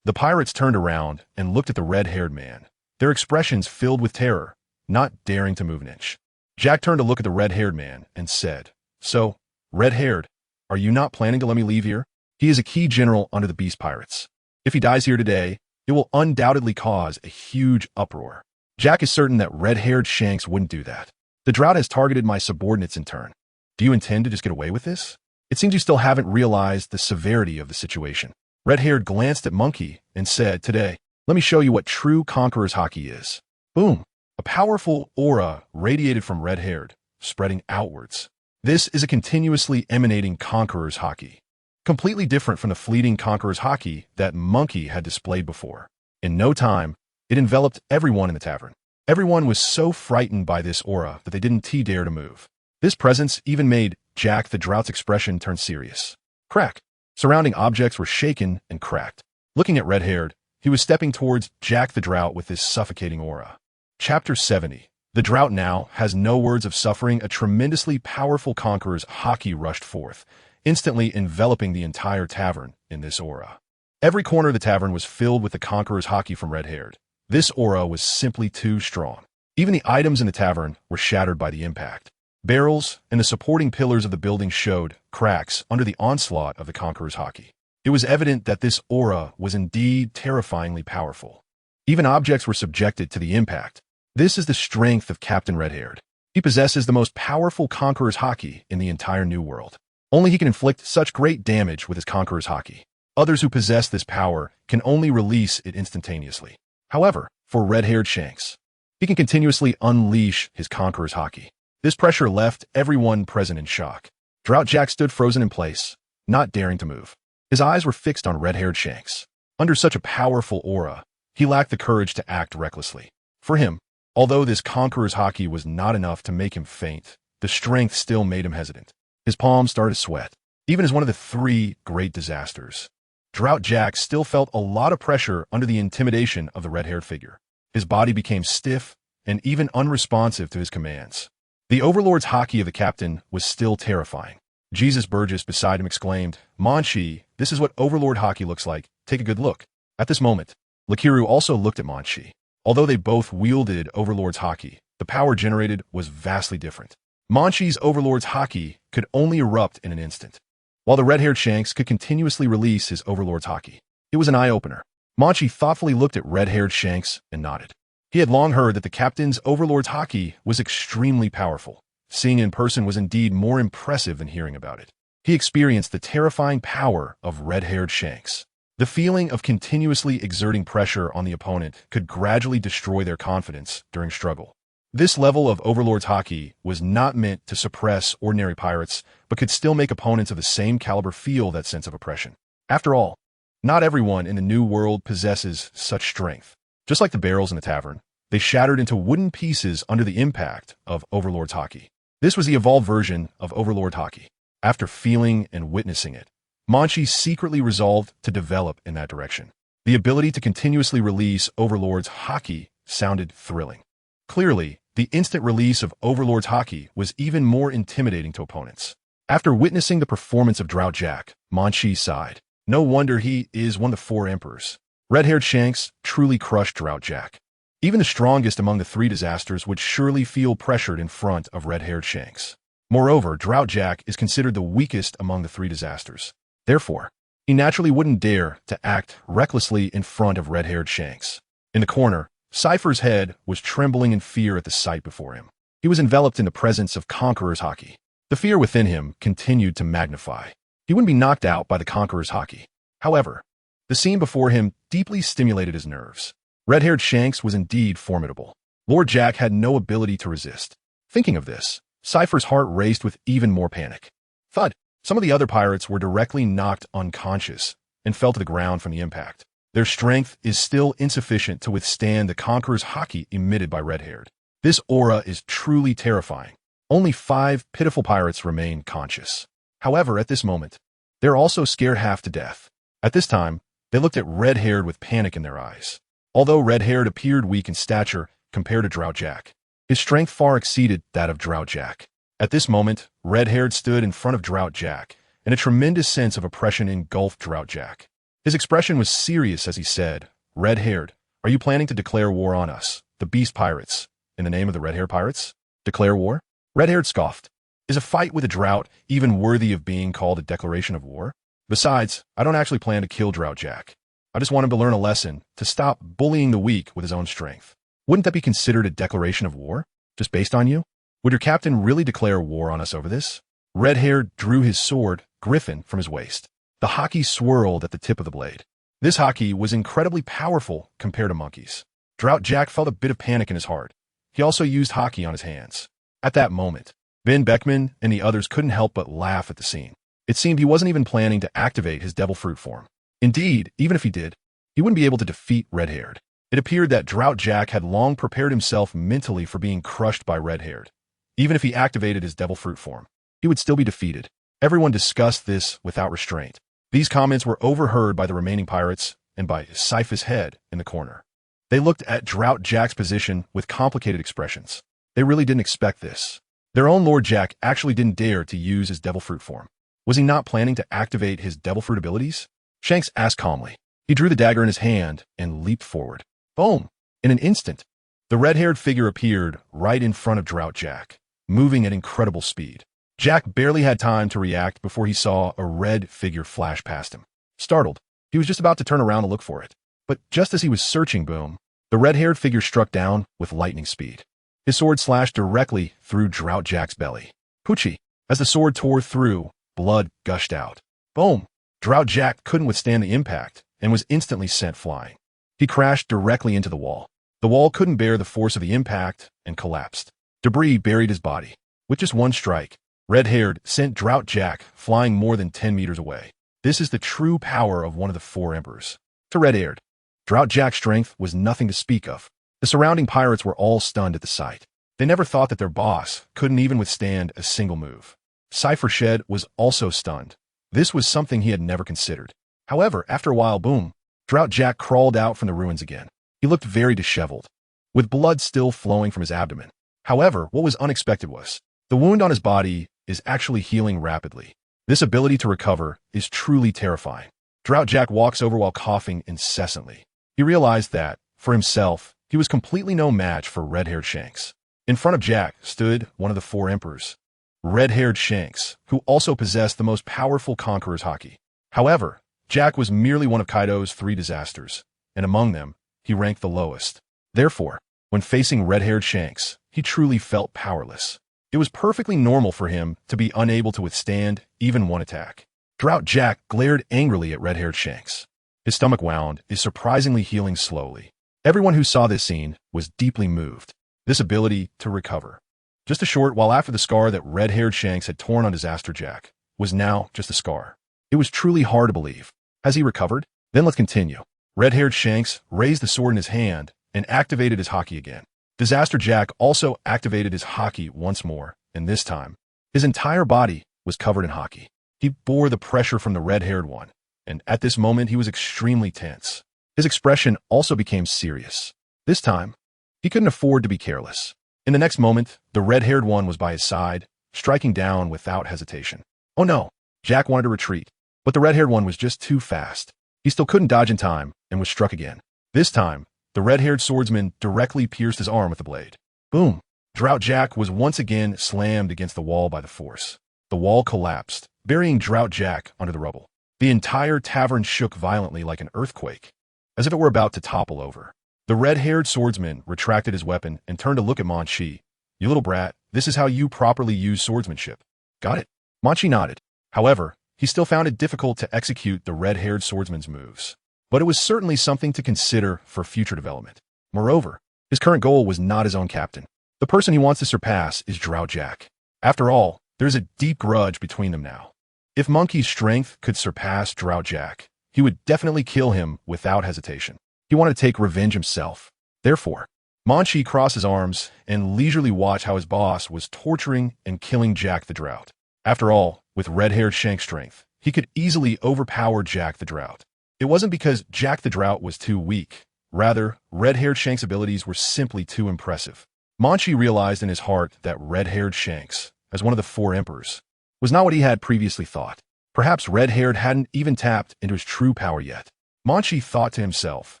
The pirates turned around and looked at the red-haired man, their expressions filled with terror, not daring to move an inch. Jack turned to look at the red-haired man and said, So, red-haired, are you not planning to let me leave here? He is a key general under the Beast Pirates. If he dies here today, it will undoubtedly cause a huge uproar. Jack is certain that red-haired Shanks wouldn't do that. The drought has targeted my subordinates in turn. Do you intend to just get away with this? It seems you still haven't realized the severity of the situation. Red-haired glanced at Munchie and said, Today, let me show you what true Conqueror's Haki is. Boom! A powerful aura radiated from red-haired, spreading outwards. This is a continuously emanating Conqueror's Haki, completely different from the fleeting Conqueror's Haki that Munchie had displayed before. In no time, it enveloped everyone in the tavern. Everyone was so frightened by this aura that they didn't dare to move. This presence even made Jack the Drought's expression turn serious. Crack! Surrounding objects were shaken and cracked. Looking at red-haired, he was stepping towards Jack the Drought with this suffocating aura. Chapter 70. The Drought now has no words of suffering. A tremendously powerful Conqueror's Haki rushed forth, instantly enveloping the entire tavern in this aura. Every corner of the tavern was filled with the Conqueror's Haki from red-haired. This aura was simply too strong. Even the items in the tavern were shattered by the impact. Barrels and the supporting pillars of the building showed cracks under the onslaught of the Conqueror's Haki. It was evident that this aura was indeed terrifyingly powerful. Even objects were subjected to the impact. This is the strength of Captain Red-Haired. He possesses the most powerful Conqueror's Haki in the entire New World. Only he can inflict such great damage with his Conqueror's Haki. Others who possess this power can only release it instantaneously. However, for red-haired Shanks, he can continuously unleash his Conqueror's Haki. This pressure left everyone present in shock. Drought Jack stood frozen in place, not daring to move. His eyes were fixed on red-haired Shanks. Under such a powerful aura, he lacked the courage to act recklessly. For him, although this Conqueror's Haki was not enough to make him faint, the strength still made him hesitant. His palms started to sweat. Even as one of the 3 great disasters, Drought Jack still felt a lot of pressure under the intimidation of the red-haired figure. His body became stiff and even unresponsive to his commands. The Overlord's Haki of the captain was still terrifying. Jesus Burgess beside him exclaimed, Munchie, this is what Overlord Haki looks like. Take a good look. At this moment, Lakiru also looked at Munchie. Although they both wielded Overlord's Haki, the power generated was vastly different. Munchie's Overlord's Haki could only erupt in an instant, while the red-haired Shanks could continuously release his Overlord's Haki. It was an eye-opener. Munchie thoughtfully looked at red-haired Shanks and nodded. He had long heard that the captain's Overlord's Haki was extremely powerful. Seeing it in person was indeed more impressive than hearing about it. He experienced the terrifying power of red-haired Shanks. The feeling of continuously exerting pressure on the opponent could gradually destroy their confidence during struggle. This level of Overlord's Haki was not meant to suppress ordinary pirates, but could still make opponents of the same caliber feel that sense of oppression. After all, not everyone in the New World possesses such strength. Just like the barrels in the tavern, they shattered into wooden pieces under the impact of Overlord's Haki. This was the evolved version of Overlord Haki. After feeling and witnessing it, Munchie secretly resolved to develop in that direction. The ability to continuously release Overlord's Haki sounded thrilling. Clearly, the instant release of Overlord's Haki was even more intimidating to opponents. After witnessing the performance of Drought Jack, Munchie sighed. No wonder he is one of the four emperors. Red-haired Shanks truly crushed Drought Jack. Even the strongest among the three disasters would surely feel pressured in front of red-haired Shanks. Moreover, Drought Jack is considered the weakest among the three disasters. Therefore, he naturally wouldn't dare to act recklessly in front of red-haired Shanks. In the corner, Cypher's head was trembling in fear at the sight before him. He was enveloped in the presence of Conqueror's Haki. The fear within him continued to magnify. He wouldn't be knocked out by the Conqueror's Haki. However, the scene before him deeply stimulated his nerves. Red-haired Shanks was indeed formidable. Lord Jack had no ability to resist. Thinking of this, Cypher's heart raced with even more panic. Thud! Some of the other pirates were directly knocked unconscious and fell to the ground from the impact. Their strength is still insufficient to withstand the Conqueror's Haki emitted by Red-haired. This aura is truly terrifying. Only 5 pitiful pirates remain conscious. However, at this moment, they're also scared half to death. At this time, they looked at Red-haired with panic in their eyes. Although Red-haired appeared weak in stature compared to Drought Jack, his strength far exceeded that of Drought Jack. At this moment, Red-haired stood in front of Drought Jack, and a tremendous sense of oppression engulfed Drought Jack. His expression was serious as he said, "Red-haired, are you planning to declare war on us, the Beast Pirates, in the name of the Red-haired Pirates? Declare war?" Red-haired scoffed. "Is a fight with a Drought even worthy of being called a declaration of war? Besides, I don't actually plan to kill Drought Jack. I just want him to learn a lesson, to stop bullying the weak with his own strength. Wouldn't that be considered a declaration of war, just based on you? Would your captain really declare war on us over this?" Red-haired drew his sword, Griffin, from his waist. The Haki swirled at the tip of the blade. This Haki was incredibly powerful compared to Monkey's. Drought Jack felt a bit of panic in his heart. He also used Haki on his hands. At that moment, Ben Beckman and the others couldn't help but laugh at the scene. It seemed he wasn't even planning to activate his Devil Fruit form. Indeed, even if he did, he wouldn't be able to defeat Red-haired. It appeared that Drought Jack had long prepared himself mentally for being crushed by Red-haired. Even if he activated his Devil Fruit form, he would still be defeated. Everyone discussed this without restraint. These comments were overheard by the remaining pirates and by Cypher's head in the corner. They looked at Drought Jack's position with complicated expressions. They really didn't expect this. Their own Lord Jack actually didn't dare to use his Devil Fruit form. Was he not planning to activate his Devil Fruit abilities? Shanks asked calmly. He drew the dagger in his hand and leaped forward. Boom! In an instant, the red-haired figure appeared right in front of Drought Jack, moving at incredible speed. Jack barely had time to react before he saw a red figure flash past him. Startled, he was just about to turn around to look for it. But just as he was searching, boom, the red-haired figure struck down with lightning speed. His sword slashed directly through Drought Jack's belly. Poochie! As the sword tore through, blood gushed out. Boom! Drought Jack couldn't withstand the impact and was instantly sent flying. He crashed directly into the wall. The wall couldn't bear the force of the impact and collapsed. Debris buried his body. With just one strike, Red-haired sent Drought Jack flying more than 10 meters away. This is the true power of one of the 4 emperors. To Red-haired, Drought Jack's strength was nothing to speak of. The surrounding pirates were all stunned at the sight. They never thought that their boss couldn't even withstand a single move. Cypher Shed was also stunned. This was something he had never considered. However, after a while, boom, Drought Jack crawled out from the ruins again. He looked very disheveled, with blood still flowing from his abdomen. However, what was unexpected was, the wound on his body is actually healing rapidly. This ability to recover is truly terrifying. Drought Jack walks over while coughing incessantly. He realized that, for himself, he was completely no match for red-haired Shanks. In front of Jack stood one of the 4 emperors, red-haired Shanks, who also possessed the most powerful Conqueror's Haki. However, Jack was merely one of Kaido's 3 disasters, and among them, he ranked the lowest. Therefore, when facing red-haired Shanks, he truly felt powerless. It was perfectly normal for him to be unable to withstand even one attack. Drought Jack glared angrily at red-haired Shanks. His stomach wound, is surprisingly healing slowly. Everyone who saw this scene was deeply moved. This ability to recover. Just a short while after the scar that red-haired Shanks had torn on Disaster Jack was now just a scar. It was truly hard to believe. Has he recovered? Then let's continue. Red-haired Shanks raised the sword in his hand and activated his Haki again. Disaster Jack also activated his Haki once more, and this time, his entire body was covered in Haki. He bore the pressure from the red-haired one, and at this moment he was extremely tense. His expression also became serious. This time, he couldn't afford to be careless. In the next moment, the red-haired one was by his side, striking down without hesitation. Oh no! Jack wanted to retreat, but the red-haired one was just too fast. He still couldn't dodge in time and was struck again. This time, the red-haired swordsman directly pierced his arm with the blade. Boom! Drought Jack was once again slammed against the wall by the force. The wall collapsed, burying Drought Jack under the rubble. The entire tavern shook violently like an earthquake, as if it were about to topple over. The red-haired swordsman retracted his weapon and turned to look at Munchie. You little brat, this is how you properly use swordsmanship. Got it? Munchie nodded. However, he still found it difficult to execute the red-haired swordsman's moves. But it was certainly something to consider for future development. Moreover, his current goal was not his own captain. The person he wants to surpass is Drought Jack. After all, there's a deep grudge between them now. If Monkey's strength could surpass Drought Jack, he would definitely kill him without hesitation. He wanted to take revenge himself. Therefore, Munchie crossed his arms and leisurely watched how his boss was torturing and killing Jack the Drought. After all, with red-haired Shanks' strength, he could easily overpower Jack the Drought. It wasn't because Jack the Drought was too weak. Rather, red-haired Shanks' abilities were simply too impressive. Munchie realized in his heart that red-haired Shanks, as one of the four emperors, was not what he had previously thought. Perhaps red-haired hadn't even tapped into his true power yet. Munchie thought to himself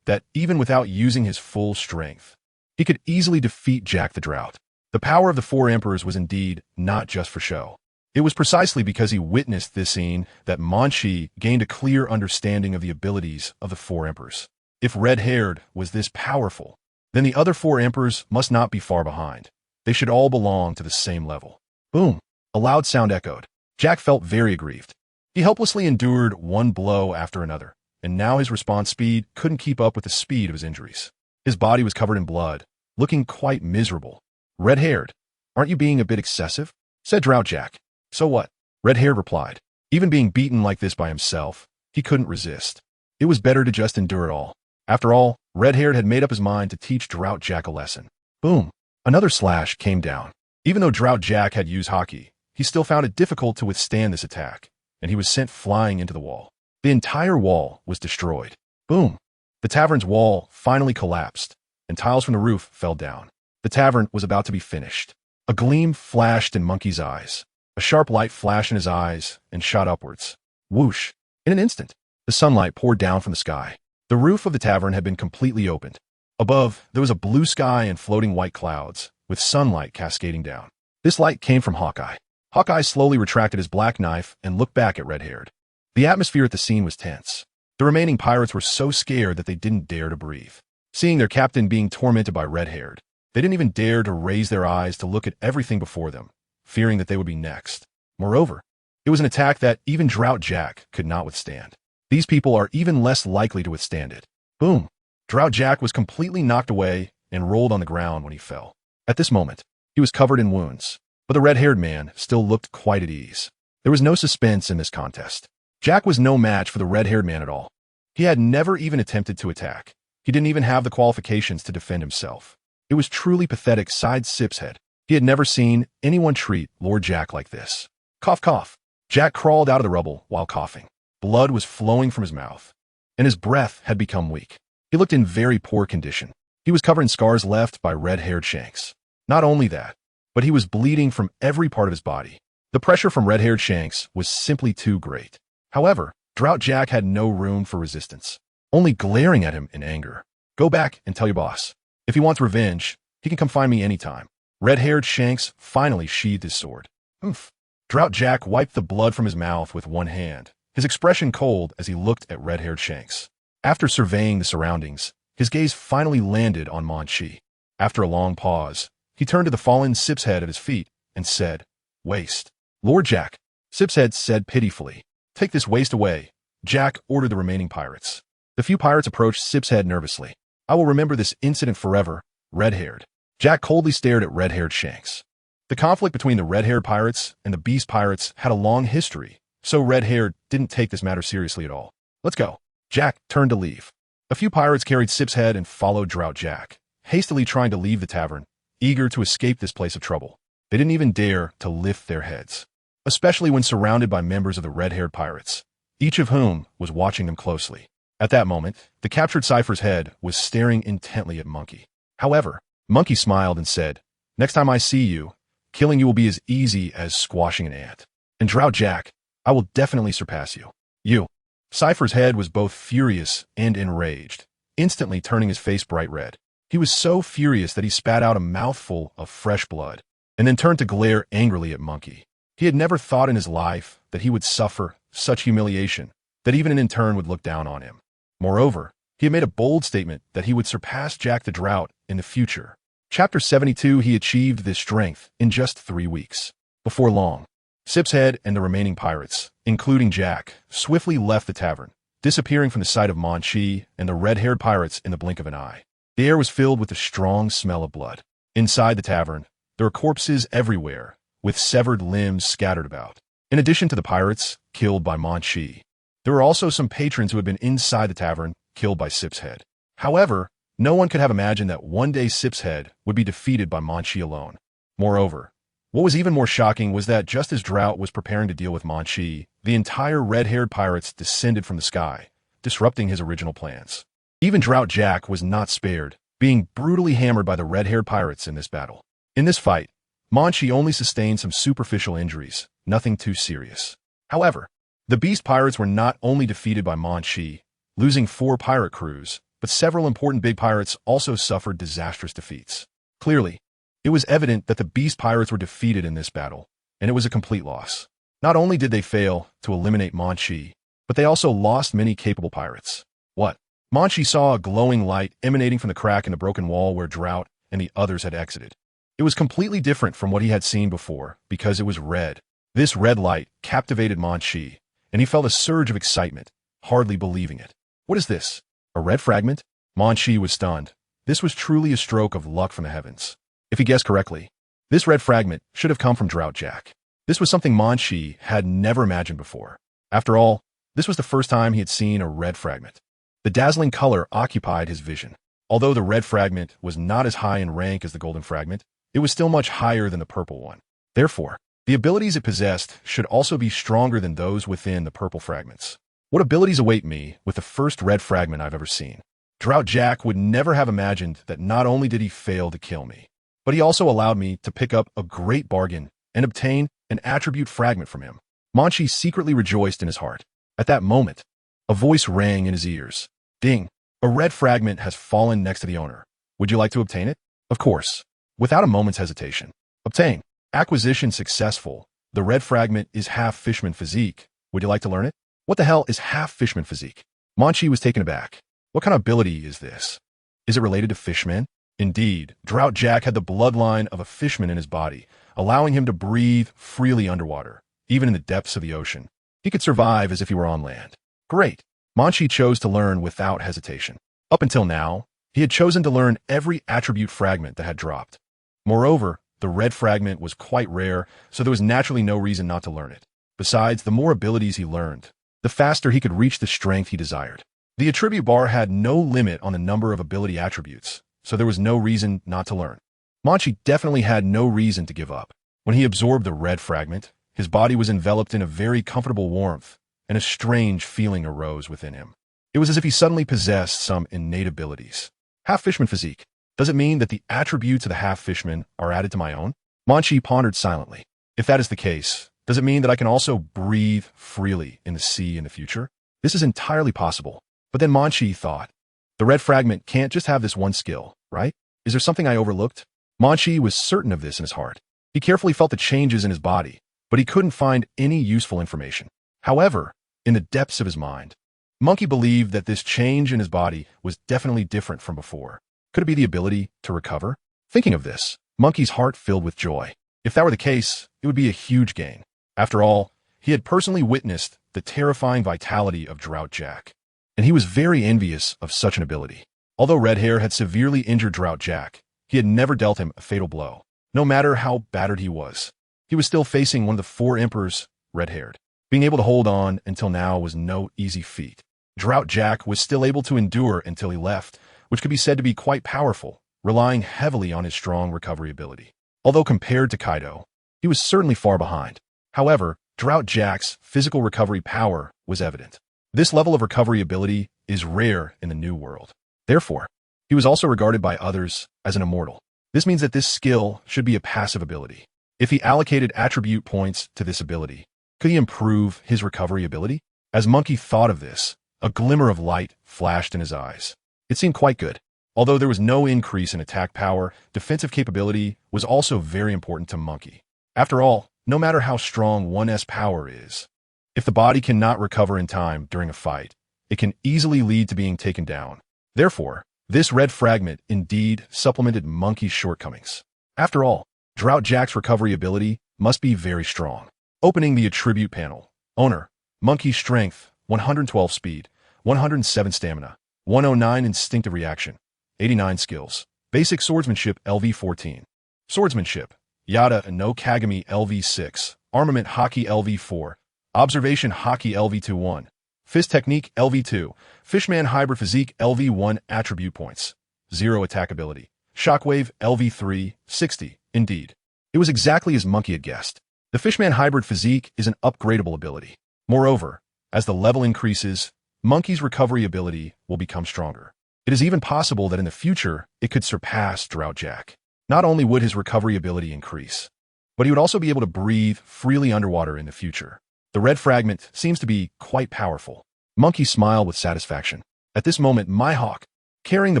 that even without using his full strength, he could easily defeat Jack the Drought. The power of the four emperors was indeed not just for show. It was precisely because he witnessed this scene that Munchie gained a clear understanding of the abilities of the four emperors. If red-haired was this powerful, then the other four emperors must not be far behind. They should all belong to the same level. Boom! A loud sound echoed. Jack felt very aggrieved. He helplessly endured one blow after another, and now his response speed couldn't keep up with the speed of his injuries. His body was covered in blood, looking quite miserable. Red-haired, aren't you being a bit excessive? Said Drought Jack. So what? Red-haired replied. Even being beaten like this by himself, he couldn't resist. It was better to just endure it all. After all, red-haired had made up his mind to teach Drought Jack a lesson. Boom! Another slash came down. Even though Drought Jack had used Haki, he still found it difficult to withstand this attack, and he was sent flying into the wall. The entire wall was destroyed. Boom! The tavern's wall finally collapsed, and tiles from the roof fell down. The tavern was about to be finished. A gleam flashed in Monkey's eyes. A sharp light flashed in his eyes and shot upwards. Whoosh! In an instant, the sunlight poured down from the sky. The roof of the tavern had been completely opened. Above, there was a blue sky and floating white clouds, with sunlight cascading down. This light came from Hawkeye. Hawkeye slowly retracted his black knife and looked back at red-haired. The atmosphere at the scene was tense. The remaining pirates were so scared that they didn't dare to breathe. Seeing their captain being tormented by red-haired, they didn't even dare to raise their eyes to look at everything before them, fearing that they would be next. Moreover, it was an attack that even Drought Jack could not withstand. These people are even less likely to withstand it. Boom! Drought Jack was completely knocked away and rolled on the ground when he fell. At this moment, he was covered in wounds, but the red-haired man still looked quite at ease. There was no suspense in this contest. Jack was no match for the red-haired man at all. He had never even attempted to attack. He didn't even have the qualifications to defend himself. It was truly pathetic side Sip's head. He had never seen anyone treat Lord Jack like this. Cough, cough. Jack crawled out of the rubble while coughing. Blood was flowing from his mouth, and his breath had become weak. He looked in very poor condition. He was covered in scars left by red-haired Shanks. Not only that, but he was bleeding from every part of his body. The pressure from red-haired Shanks was simply too great. However, Drought Jack had no room for resistance, only glaring at him in anger. Go back and tell your boss. If he wants revenge, he can come find me anytime. Red-haired Shanks finally sheathed his sword. Oof. Drought Jack wiped the blood from his mouth with one hand, his expression cold as he looked at red-haired Shanks. After surveying the surroundings, his gaze finally landed on Munchie. After a long pause, he turned to the fallen Sip's head at his feet and said, Waste. Lord Jack. Sip's head said pitifully, Take this waste away. Jack ordered the remaining pirates. The few pirates approached Sip's head nervously. I will remember this incident forever, red-haired. Jack coldly stared at red-haired Shanks. The conflict between the red-haired pirates and the beast pirates had a long history, so red-haired didn't take this matter seriously at all. Let's go. Jack turned to leave. A few pirates carried Sip's head and followed Drought Jack, hastily trying to leave the tavern, eager to escape this place of trouble. They didn't even dare to lift their heads, especially when surrounded by members of the red-haired pirates, each of whom was watching them closely. At that moment, the captured Cypher's head was staring intently at Munchie. However, Munchie smiled and said, "Next time I see you, killing you will be as easy as squashing an ant. And Drought Jack, I will definitely surpass you." You. Cypher's head was both furious and enraged, instantly turning his face bright red. He was so furious that he spat out a mouthful of fresh blood, and then turned to glare angrily at Munchie. He had never thought in his life that he would suffer such humiliation, that even an intern would look down on him. Moreover, he had made a bold statement that he would surpass Jack the Drought in the future. Chapter 72, he achieved this strength in just 3 weeks. Before long, Sip's head and the remaining pirates, including Jack, swiftly left the tavern, disappearing from the sight of Munchie and the red-haired pirates in the blink of an eye. The air was filled with the strong smell of blood. Inside the tavern, there were corpses everywhere, with severed limbs scattered about. In addition to the pirates killed by Munchie, there were also some patrons who had been inside the tavern killed by Sip's head. However, no one could have imagined that one day Sip's head would be defeated by Munchie alone. Moreover, what was even more shocking was that just as Drought was preparing to deal with Munchie, the entire red-haired pirates descended from the sky, disrupting his original plans. Even Drought Jack was not spared, being brutally hammered by the red-haired pirates in this battle. In this fight, Munchie only sustained some superficial injuries, nothing too serious. However, the beast pirates were not only defeated by Munchie, losing 4 pirate crews, but several important big pirates also suffered disastrous defeats. Clearly, it was evident that the beast pirates were defeated in this battle, and it was a complete loss. Not only did they fail to eliminate Munchie, but they also lost many capable pirates. What? Munchie saw a glowing light emanating from the crack in the broken wall where Drought and the others had exited. It was completely different from what he had seen before, because it was red. This red light captivated Munchie, and he felt a surge of excitement, hardly believing it. What is this? A red fragment? Munchie was stunned. This was truly a stroke of luck from the heavens. If he guessed correctly, this red fragment should have come from Drought Jack. This was something Munchie had never imagined before. After all, this was the first time he had seen a red fragment. The dazzling color occupied his vision. Although the red fragment was not as high in rank as the golden fragment, it was still much higher than the purple one. Therefore, the abilities it possessed should also be stronger than those within the purple fragments. What abilities await me with the first red fragment I've ever seen? Drought Jack would never have imagined that not only did he fail to kill me, but he also allowed me to pick up a great bargain and obtain an attribute fragment from him. Munchie secretly rejoiced in his heart. At that moment, a voice rang in his ears. Ding! A red fragment has fallen next to the owner. Would you like to obtain it? Of course. Without a moment's hesitation. Obtain. Acquisition successful. The red fragment is half Fishman Physique. Would you like to learn it? What the hell is half Fishman Physique? Munchie was taken aback. What kind of ability is this? Is it related to fishmen? Indeed, Drought Jack had the bloodline of a fishman in his body, allowing him to breathe freely underwater, even in the depths of the ocean. He could survive as if he were on land. Great. Munchie chose to learn without hesitation. Up until now, he had chosen to learn every attribute fragment that had dropped. Moreover, the red fragment was quite rare, so there was naturally no reason not to learn it. Besides, the more abilities he learned, the faster he could reach the strength he desired. The attribute bar had no limit on the number of ability attributes, so there was no reason not to learn. Munchie definitely had no reason to give up. When he absorbed the red fragment, his body was enveloped in a very comfortable warmth, and a strange feeling arose within him. It was as if he suddenly possessed some innate abilities. Half-Fishman Physique. Does it mean that the attributes of the half-Fishman are added to my own? Munchie pondered silently. If that is the case, does it mean that I can also breathe freely in the sea in the future? This is entirely possible. But then Munchie thought, the red fragment can't just have this one skill, right? Is there something I overlooked? Munchie was certain of this in his heart. He carefully felt the changes in his body, but he couldn't find any useful information. However, in the depths of his mind, Munchie believed that this change in his body was definitely different from before. Could it be the ability to recover? Thinking of this, Munchie's heart filled with joy. If that were the case, it would be a huge gain. After all, he had personally witnessed the terrifying vitality of Drought Jack. and he was very envious of such an ability. Although Red Hair had severely injured Drought Jack, he had never dealt him a fatal blow. No matter how battered he was, he was still facing one of the 4 emperors, red-haired. Being able to hold on until now was no easy feat. Drought Jack was still able to endure until he left, which could be said to be quite powerful, relying heavily on his strong recovery ability. Although compared to Kaido, he was certainly far behind. However, Drought Jack's physical recovery power was evident. This level of recovery ability is rare in the New World. Therefore, he was also regarded by others as an immortal. This means that this skill should be a passive ability. If he allocated attribute points to this ability, could he improve his recovery ability? As Munchie thought of this, a glimmer of light flashed in his eyes. It seemed quite good. Although there was no increase in attack power, defensive capability was also very important to Munchie. After all, no matter how strong one's power is, if the body cannot recover in time during a fight, it can easily lead to being taken down. Therefore, this red fragment indeed supplemented Munchie's shortcomings. After all, Drought Jack's recovery ability must be very strong. Opening the attribute panel. Owner, Munchie's strength, 112 speed, 107 stamina, 109 instinctive reaction, 89 skills. Basic swordsmanship LV14. Swordsmanship, Yada no Kagami LV6. Armament Haki LV4. Observation Haki LV21. Fist Technique LV2. Fishman Hybrid Physique LV1. Attribute points. 0 attack ability. Shockwave LV3. 60. Indeed. It was exactly as Munchie had guessed. The Fishman Hybrid Physique is an upgradable ability. Moreover, as the level increases, Munchie's recovery ability will become stronger. It is even possible that in the future, it could surpass Drought Jack. Not only would his recovery ability increase, but he would also be able to breathe freely underwater in the future. The red fragment seems to be quite powerful. Munchie smiled with satisfaction. At this moment, Mihawk, carrying the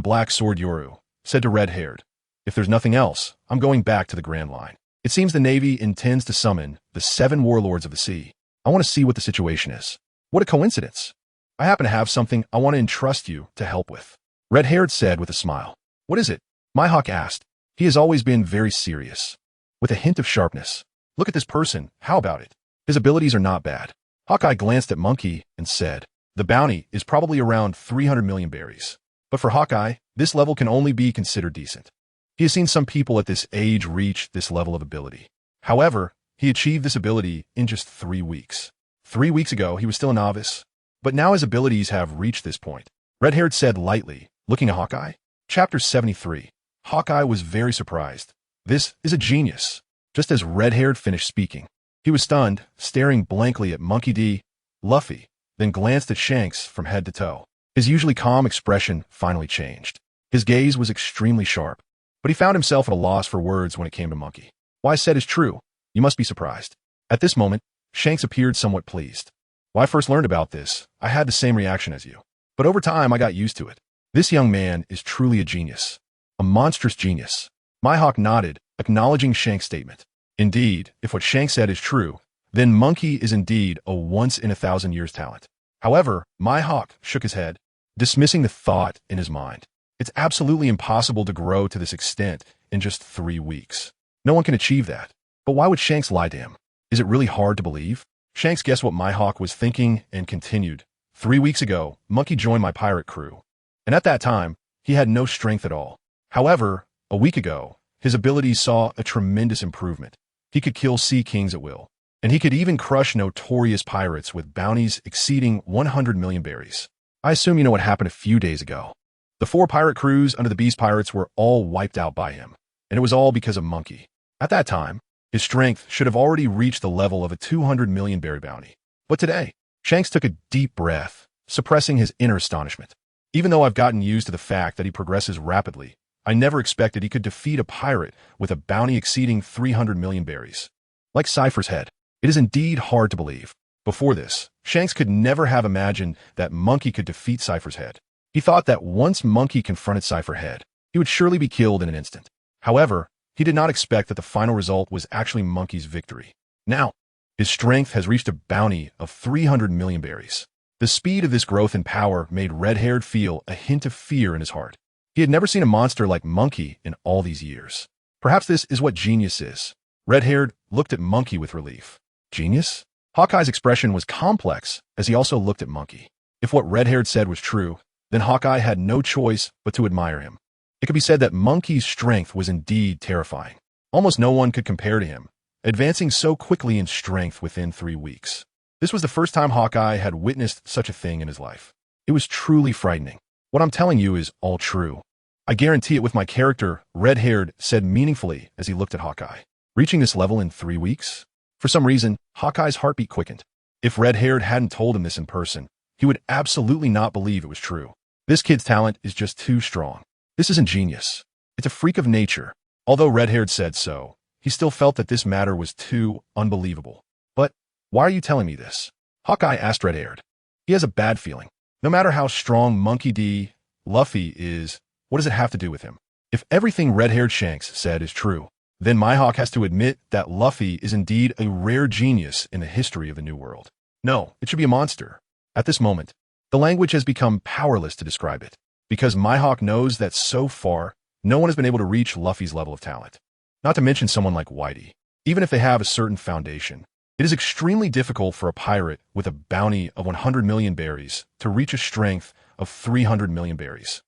black sword Yoru, said to Red-Haired, "If there's nothing else, I'm going back to the Grand Line. It seems the Navy intends to summon the 7 warlords of the sea. I want to see what the situation is." "What a coincidence. I happen to have something I want to entrust you to help with," Red-Haired said with a smile. "What is it?" Mihawk asked. He has always been very serious, with a hint of sharpness. "Look at this person. How about it? His abilities are not bad." Hawkeye glanced at Munchie and said, "The bounty is probably around 300 million berries. But for Hawkeye, this level can only be considered decent. He has seen some people at this age reach this level of ability. However, he achieved this ability in just 3 weeks. 3 weeks ago, he was still a novice, but now his abilities have reached this point." Red-Haired said lightly, looking at Hawkeye. Chapter 73. Hawkeye was very surprised. "This is a genius." Just as Red-Haired finished speaking, he was stunned, staring blankly at Munchie D. Luffy, then glanced at Shanks from head to toe. His usually calm expression finally changed. His gaze was extremely sharp, but he found himself at a loss for words when it came to Munchie. "What I said is true. You must be surprised." At this moment, Shanks appeared somewhat pleased. "When I first learned about this, I had the same reaction as you. But over time, I got used to it. This young man is truly a genius. A monstrous genius." Mihawk nodded, acknowledging Shanks' statement. Indeed, if what Shanks said is true, then Munchie is indeed a once-in-a-thousand-years talent. However, Mihawk shook his head, dismissing the thought in his mind. It's absolutely impossible to grow to this extent in just 3 weeks. No one can achieve that. But why would Shanks lie to him? Is it really hard to believe? Shanks guessed what Mihawk was thinking and continued. 3 weeks ago, Munchie joined my pirate crew, and at that time, he had no strength at all. However, a week ago, his abilities saw a tremendous improvement. He could kill sea kings at will, and he could even crush notorious pirates with bounties exceeding 100 million berries. I assume you know what happened a few days ago. The 4 pirate crews under the Beast Pirates were all wiped out by him, and it was all because of Munchie. At that time, his strength should have already reached the level of a 200 million berry bounty. But today, Shanks took a deep breath, suppressing his inner astonishment. Even though I've gotten used to the fact that he progresses rapidly, I never expected he could defeat a pirate with a bounty exceeding 300 million berries. Like Cypher's head, it is indeed hard to believe. Before this, Shanks could never have imagined that Munchie could defeat Cypher's head. He thought that once Munchie confronted Cypher's head, he would surely be killed in an instant. However, he did not expect that the final result was actually Munchie's victory. Now, his strength has reached a bounty of 300 million berries. The speed of this growth in power made Red-Haired feel a hint of fear in his heart. He had never seen a monster like Munchie in all these years. Perhaps this is what genius is. Red-Haired looked at Munchie with relief. Genius? Hawkeye's expression was complex as he also looked at Munchie. If what Red-Haired said was true, then Hawkeye had no choice but to admire him. It could be said that Monkey's strength was indeed terrifying. Almost no one could compare to him, advancing so quickly in strength within 3 weeks. This was the first time Hawkeye had witnessed such a thing in his life. It was truly frightening. What I'm telling you is all true. I guarantee it with my character, Red-Haired said meaningfully as he looked at Hawkeye. Reaching this level in 3 weeks? For some reason, Hawkeye's heartbeat quickened. If Red-Haired hadn't told him this in person, he would absolutely not believe it was true. This kid's talent is just too strong. This isn't genius. It's a freak of nature. Although Red-Haired said so, he still felt that this matter was too unbelievable. But why are you telling me this? Hawkeye asked Red-Haired. He has a bad feeling. No matter how strong Monkey D. Luffy is, what does it have to do with him? If everything Red-Haired Shanks said is true, then Mihawk has to admit that Luffy is indeed a rare genius in the history of the New World. No, it should be a monster. At this moment, the language has become powerless to describe it, because Mihawk knows that so far, no one has been able to reach Luffy's level of talent. Not to mention someone like Whitey. Even if they have a certain foundation, it is extremely difficult for a pirate with a bounty of 100 million berries to reach a strength of 300 million berries.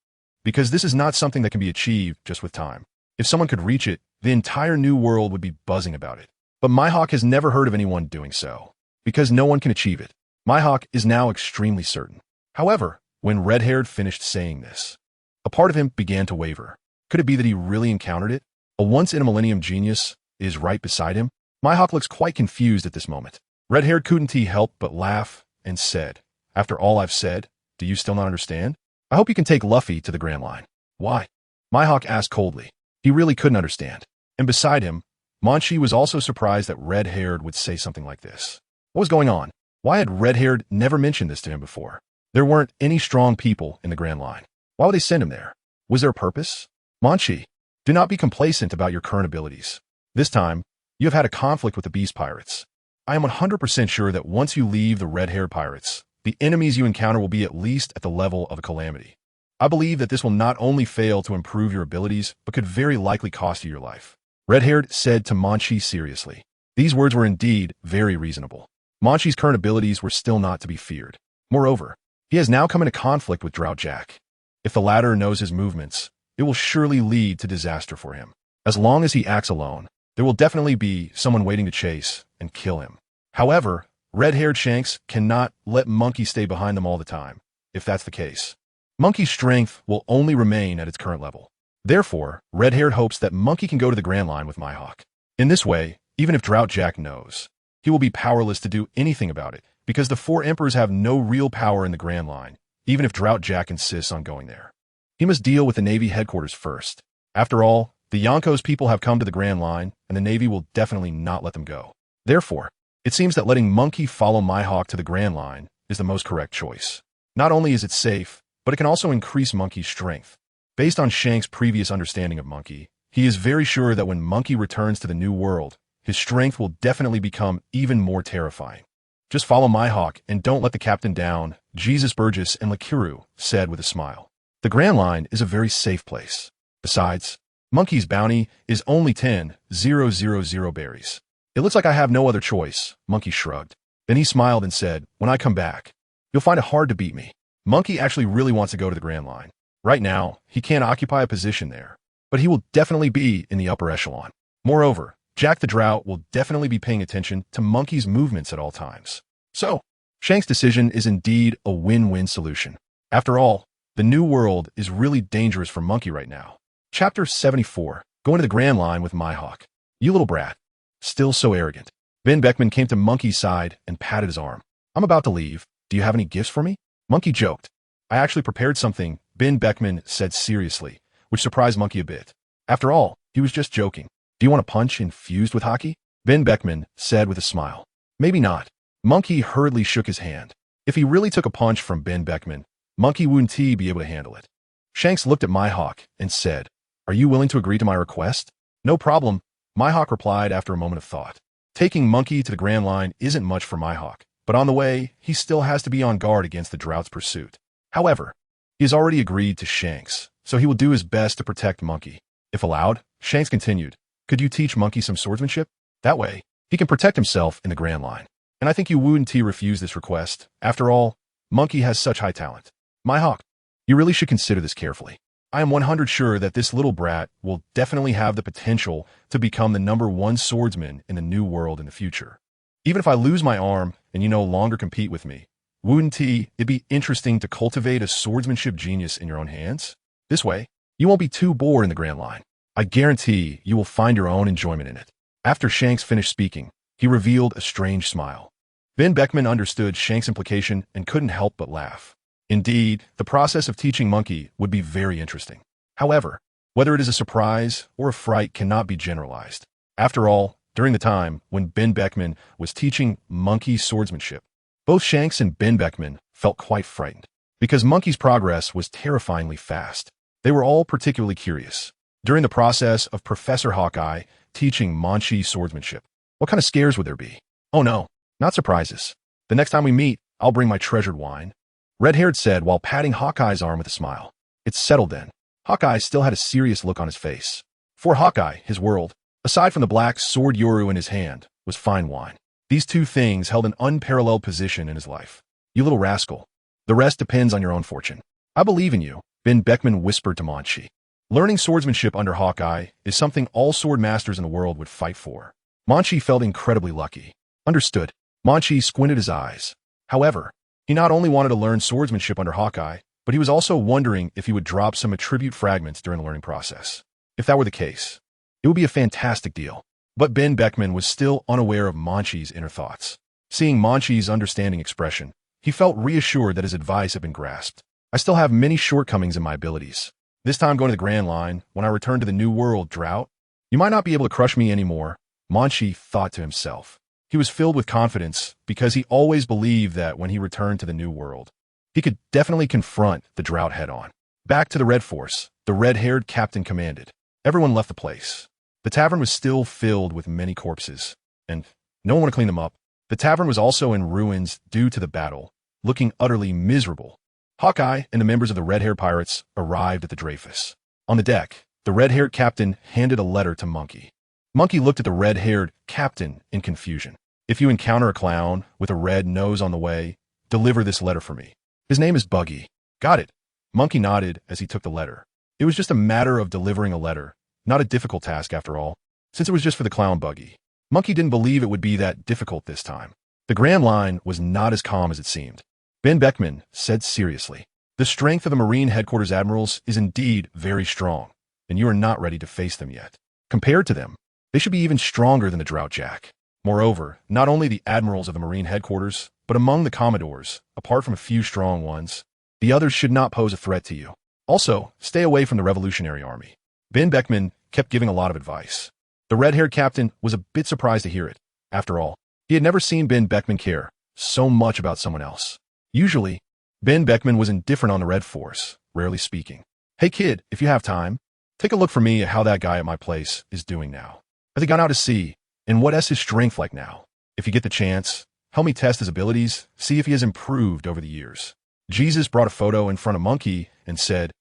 Because this is not something that can be achieved just with time. If someone could reach it, the entire New World would be buzzing about it. But Mihawk has never heard of anyone doing so, because no one can achieve it. Mihawk is now extremely certain. However, when Red-Haired finished saying this, a part of him began to waver. Could it be that he really encountered it? A once-in-a-millennium genius is right beside him? Mihawk looks quite confused at this moment. Red-Haired couldn't help but laugh and said, "After all I've said, do you still not understand? I hope you can take Luffy to the Grand Line." "Why?" Mihawk asked coldly. He really couldn't understand. And beside him, Munchie was also surprised that Red-Haired would say something like this. What was going on? Why had Red-Haired never mentioned this to him before? There weren't any strong people in the Grand Line. Why would they send him there? Was there a purpose? Munchie, do not be complacent about your current abilities. This time, you have had a conflict with the Beast Pirates. I am 100% sure that once you leave the Red-Haired Pirates, the enemies you encounter will be at least at the level of a calamity. I believe that this will not only fail to improve your abilities, but could very likely cost you your life. Red-Haired said to Munchie seriously. These words were indeed very reasonable. Munchie's current abilities were still not to be feared. Moreover, he has now come into conflict with Drought Jack. If the latter knows his movements, it will surely lead to disaster for him. As long as he acts alone, there will definitely be someone waiting to chase and kill him. However, Red-Haired Shanks cannot let Monkey stay behind them all the time. If that's the case, Monkey's strength will only remain at its current level. Therefore, Red-Haired hopes that Monkey can go to the Grand Line with Mihawk. In this way, even if Drought Jack knows, he will be powerless to do anything about it, because the 4 Emperors have no real power in the Grand Line, even if Drought Jack insists on going there. He must deal with the Navy headquarters first. After all, the Yonko's people have come to the Grand Line, and the Navy will definitely not let them go. Therefore, it seems that letting Monkey follow Mihawk to the Grand Line is the most correct choice. Not only is it safe, but it can also increase Monkey's strength. Based on Shanks' previous understanding of Monkey, he is very sure that when Monkey returns to the New World, his strength will definitely become even more terrifying. Just follow Mihawk and don't let the captain down, Jesus Burgess and Lakiru said with a smile. The Grand Line is a very safe place. Besides, Monkey's bounty is only 10,000 berries. It looks like I have no other choice, Monkey shrugged. Then he smiled and said, when I come back, you'll find it hard to beat me. Monkey actually really wants to go to the Grand Line. Right now, he can't occupy a position there, but he will definitely be in the upper echelon. Moreover, Jack the Drought will definitely be paying attention to Monkey's movements at all times. So, Shanks' decision is indeed a win-win solution. After all, the New World is really dangerous for Monkey right now. Chapter 74, Going to the Grand Line with Mihawk. You little brat. Still so arrogant. Ben Beckman came to Monkey's side and patted his arm. I'm about to leave. Do you have any gifts for me? Monkey joked. I actually prepared something, Ben Beckman said seriously, which surprised Monkey a bit. After all, he was just joking. Do you want a punch infused with Haki? Ben Beckman said with a smile. Maybe not. Monkey hurriedly shook his hand. If he really took a punch from Ben Beckman, Monkey wouldn't be able to handle it. Shanks looked at Mihawk and said, Are you willing to agree to my request? No problem, Mihawk replied after a moment of thought. Taking Monkey to the Grand Line isn't much for Mihawk, but on the way, he still has to be on guard against the Drought's pursuit. However, he has already agreed to Shanks, so he will do his best to protect Monkey. If allowed, Shanks continued, Could you teach Monkey some swordsmanship? That way, he can protect himself in the Grand Line. And I think you wouldn't refuse this request. After all, Munchie has such high talent. My hawk, you really should consider this carefully. I am 100 sure that this little brat will definitely have the potential to become the #1 swordsman in the new world in the future. Even if I lose my arm and you no longer compete with me, wouldn't it be interesting to cultivate a swordsmanship genius in your own hands? This way, you won't be too bored in the Grand Line. I guarantee you will find your own enjoyment in it. After Shanks finished speaking, he revealed a strange smile. Ben Beckman understood Shanks' implication and couldn't help but laugh. Indeed, the process of teaching Munchie would be very interesting. However, whether it is a surprise or a fright cannot be generalized. After all, during the time when Ben Beckman was teaching Munchie swordsmanship, both Shanks and Ben Beckman felt quite frightened. Because Munchie's progress was terrifyingly fast, they were all particularly curious. During the process of Professor Hawkeye teaching Munchie swordsmanship, what kind of scares would there be? Oh no, not surprises. The next time we meet, I'll bring my treasured wine. Red-Haired said while patting Hawkeye's arm with a smile. It's settled then. Hawkeye still had a serious look on his face. For Hawkeye, his world, aside from the black sword yoru in his hand, was fine wine. These two things held an unparalleled position in his life. You little rascal. The rest depends on your own fortune. I believe in you, Ben Beckman whispered to Munchie. Learning swordsmanship under Hawkeye is something all sword masters in the world would fight for. Munchie felt incredibly lucky. Understood. Munchie squinted his eyes. However, he not only wanted to learn swordsmanship under Hawkeye, but he was also wondering if he would drop some attribute fragments during the learning process. If that were the case, it would be a fantastic deal. But Ben Beckman was still unaware of Munchie's inner thoughts. Seeing Munchie's understanding expression, he felt reassured that his advice had been grasped. I still have many shortcomings in my abilities. This time going to the Grand Line, when I return to the New World drought, you might not be able to crush me anymore, Munchie thought to himself. He was filled with confidence because he always believed that when he returned to the New World, he could definitely confront the drought head-on. Back to the Red Force, the red-haired captain commanded. Everyone left the place. The tavern was still filled with many corpses, and no one would clean them up. The tavern was also in ruins due to the battle, looking utterly miserable. Hawkeye and the members of the red-haired pirates arrived at the Dreyfus. On the deck, the red-haired captain handed a letter to Munchie. Munchie looked at the red-haired captain in confusion. If you encounter a clown with a red nose on the way, deliver this letter for me. His name is Buggy. Got it. Munchie nodded as he took the letter. It was just a matter of delivering a letter, not a difficult task after all, since it was just for the clown Buggy. Munchie didn't believe it would be that difficult this time. The Grand Line was not as calm as it seemed. Ben Beckman said seriously, the strength of the Marine Headquarters Admirals is indeed very strong, and you are not ready to face them yet. Compared to them, they should be even stronger than the Drought Jack. Moreover, not only the admirals of the Marine Headquarters, but among the Commodores, apart from a few strong ones, the others should not pose a threat to you. Also, stay away from the Revolutionary Army. Ben Beckman kept giving a lot of advice. The red-haired captain was a bit surprised to hear it. After all, he had never seen Ben Beckman care so much about someone else. Usually, Ben Beckman was indifferent on the Red Force, rarely speaking. Hey kid, if you have time, take a look for me at how that guy at my place is doing now. Has he gone out to sea? And what is his strength like now? If you get the chance, help me test his abilities, see if he has improved over the years. Jesus brought a photo in front of Munchie and said,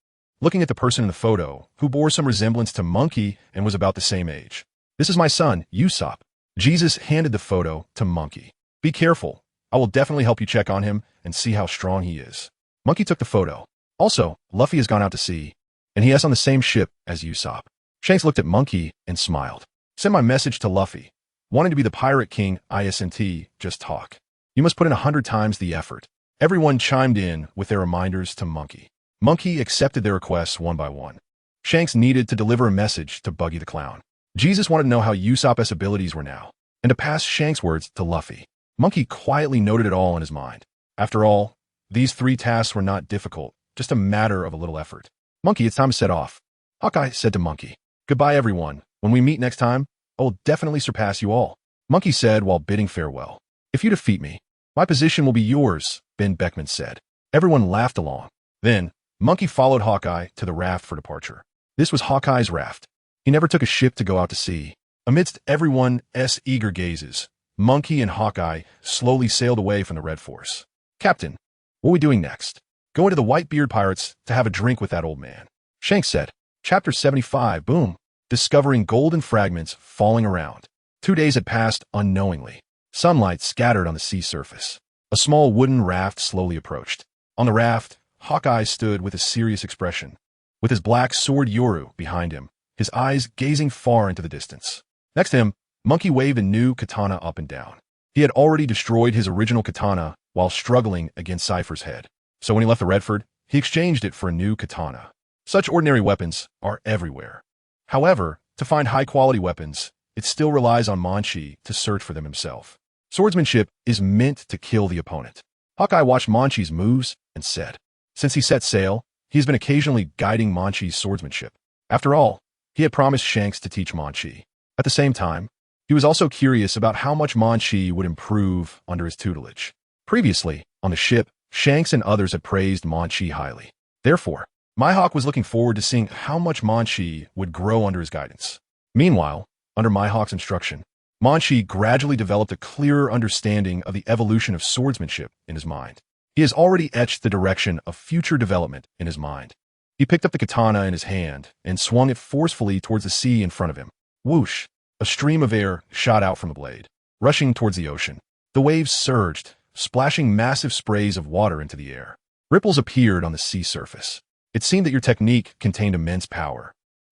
looking at the person in the photo, who bore some resemblance to Munchie and was about the same age. This is my son, Usopp. Jesus handed the photo to Munchie. Be careful. I will definitely help you check on him and see how strong he is. Munchie took the photo. Also, Luffy has gone out to sea, and he is on the same ship as Usopp. Shanks looked at Munchie and smiled. Send my message to Luffy. Wanting to be the Pirate King, ISNT, just talk. You must put in 100 times the effort. Everyone chimed in with their reminders to Munchie. Munchie accepted their requests one by one. Shanks needed to deliver a message to Buggy the Clown. Jesus wanted to know how Usopp's abilities were now, and to pass Shanks' words to Luffy. Munchie quietly noted it all in his mind. After all, these 3 tasks were not difficult, just a matter of a little effort. Munchie, it's time to set off. Hawkeye said to Munchie. Goodbye, everyone. When we meet next time, I will definitely surpass you all. Munchie said while bidding farewell. If you defeat me, my position will be yours, Ben Beckman said. Everyone laughed along. Then, Munchie followed Hawkeye to the raft for departure. This was Hawkeye's raft. He never took a ship to go out to sea. Amidst everyone's eager gazes, Munchie and Hawkeye slowly sailed away from the Red Force. Captain, what are we doing next? Going to the Whitebeard pirates to have a drink with that old man. Shanks said. Chapter 75, boom. Discovering golden fragments falling around. 2 days had passed unknowingly. Sunlight scattered on the sea surface. A small wooden raft slowly approached. On the raft, Hawkeye stood with a serious expression, with his black sword Yoru behind him, his eyes gazing far into the distance. Next to him, Monkey waved a new katana up and down. He had already destroyed his original katana while struggling against Cypher's head. So when he left the Redford, he exchanged it for a new katana. Such ordinary weapons are everywhere. However, to find high-quality weapons, it still relies on Munchie to search for them himself. Swordsmanship is meant to kill the opponent. Hawkeye watched Munchie's moves and said, since he set sail, he has been occasionally guiding Munchie's swordsmanship. After all, he had promised Shanks to teach Munchie. At the same time, he was also curious about how much Munchie would improve under his tutelage. Previously, on the ship, Shanks and others had praised Munchie highly. Therefore, Mihawk was looking forward to seeing how much Munchie would grow under his guidance. Meanwhile, under Mihawk's instruction, Munchie gradually developed a clearer understanding of the evolution of swordsmanship in his mind. He has already etched the direction of future development in his mind. He picked up the katana in his hand and swung it forcefully towards the sea in front of him. Whoosh! A stream of air shot out from the blade, rushing towards the ocean. The waves surged, splashing massive sprays of water into the air. Ripples appeared on the sea surface. It seemed that your technique contained immense power.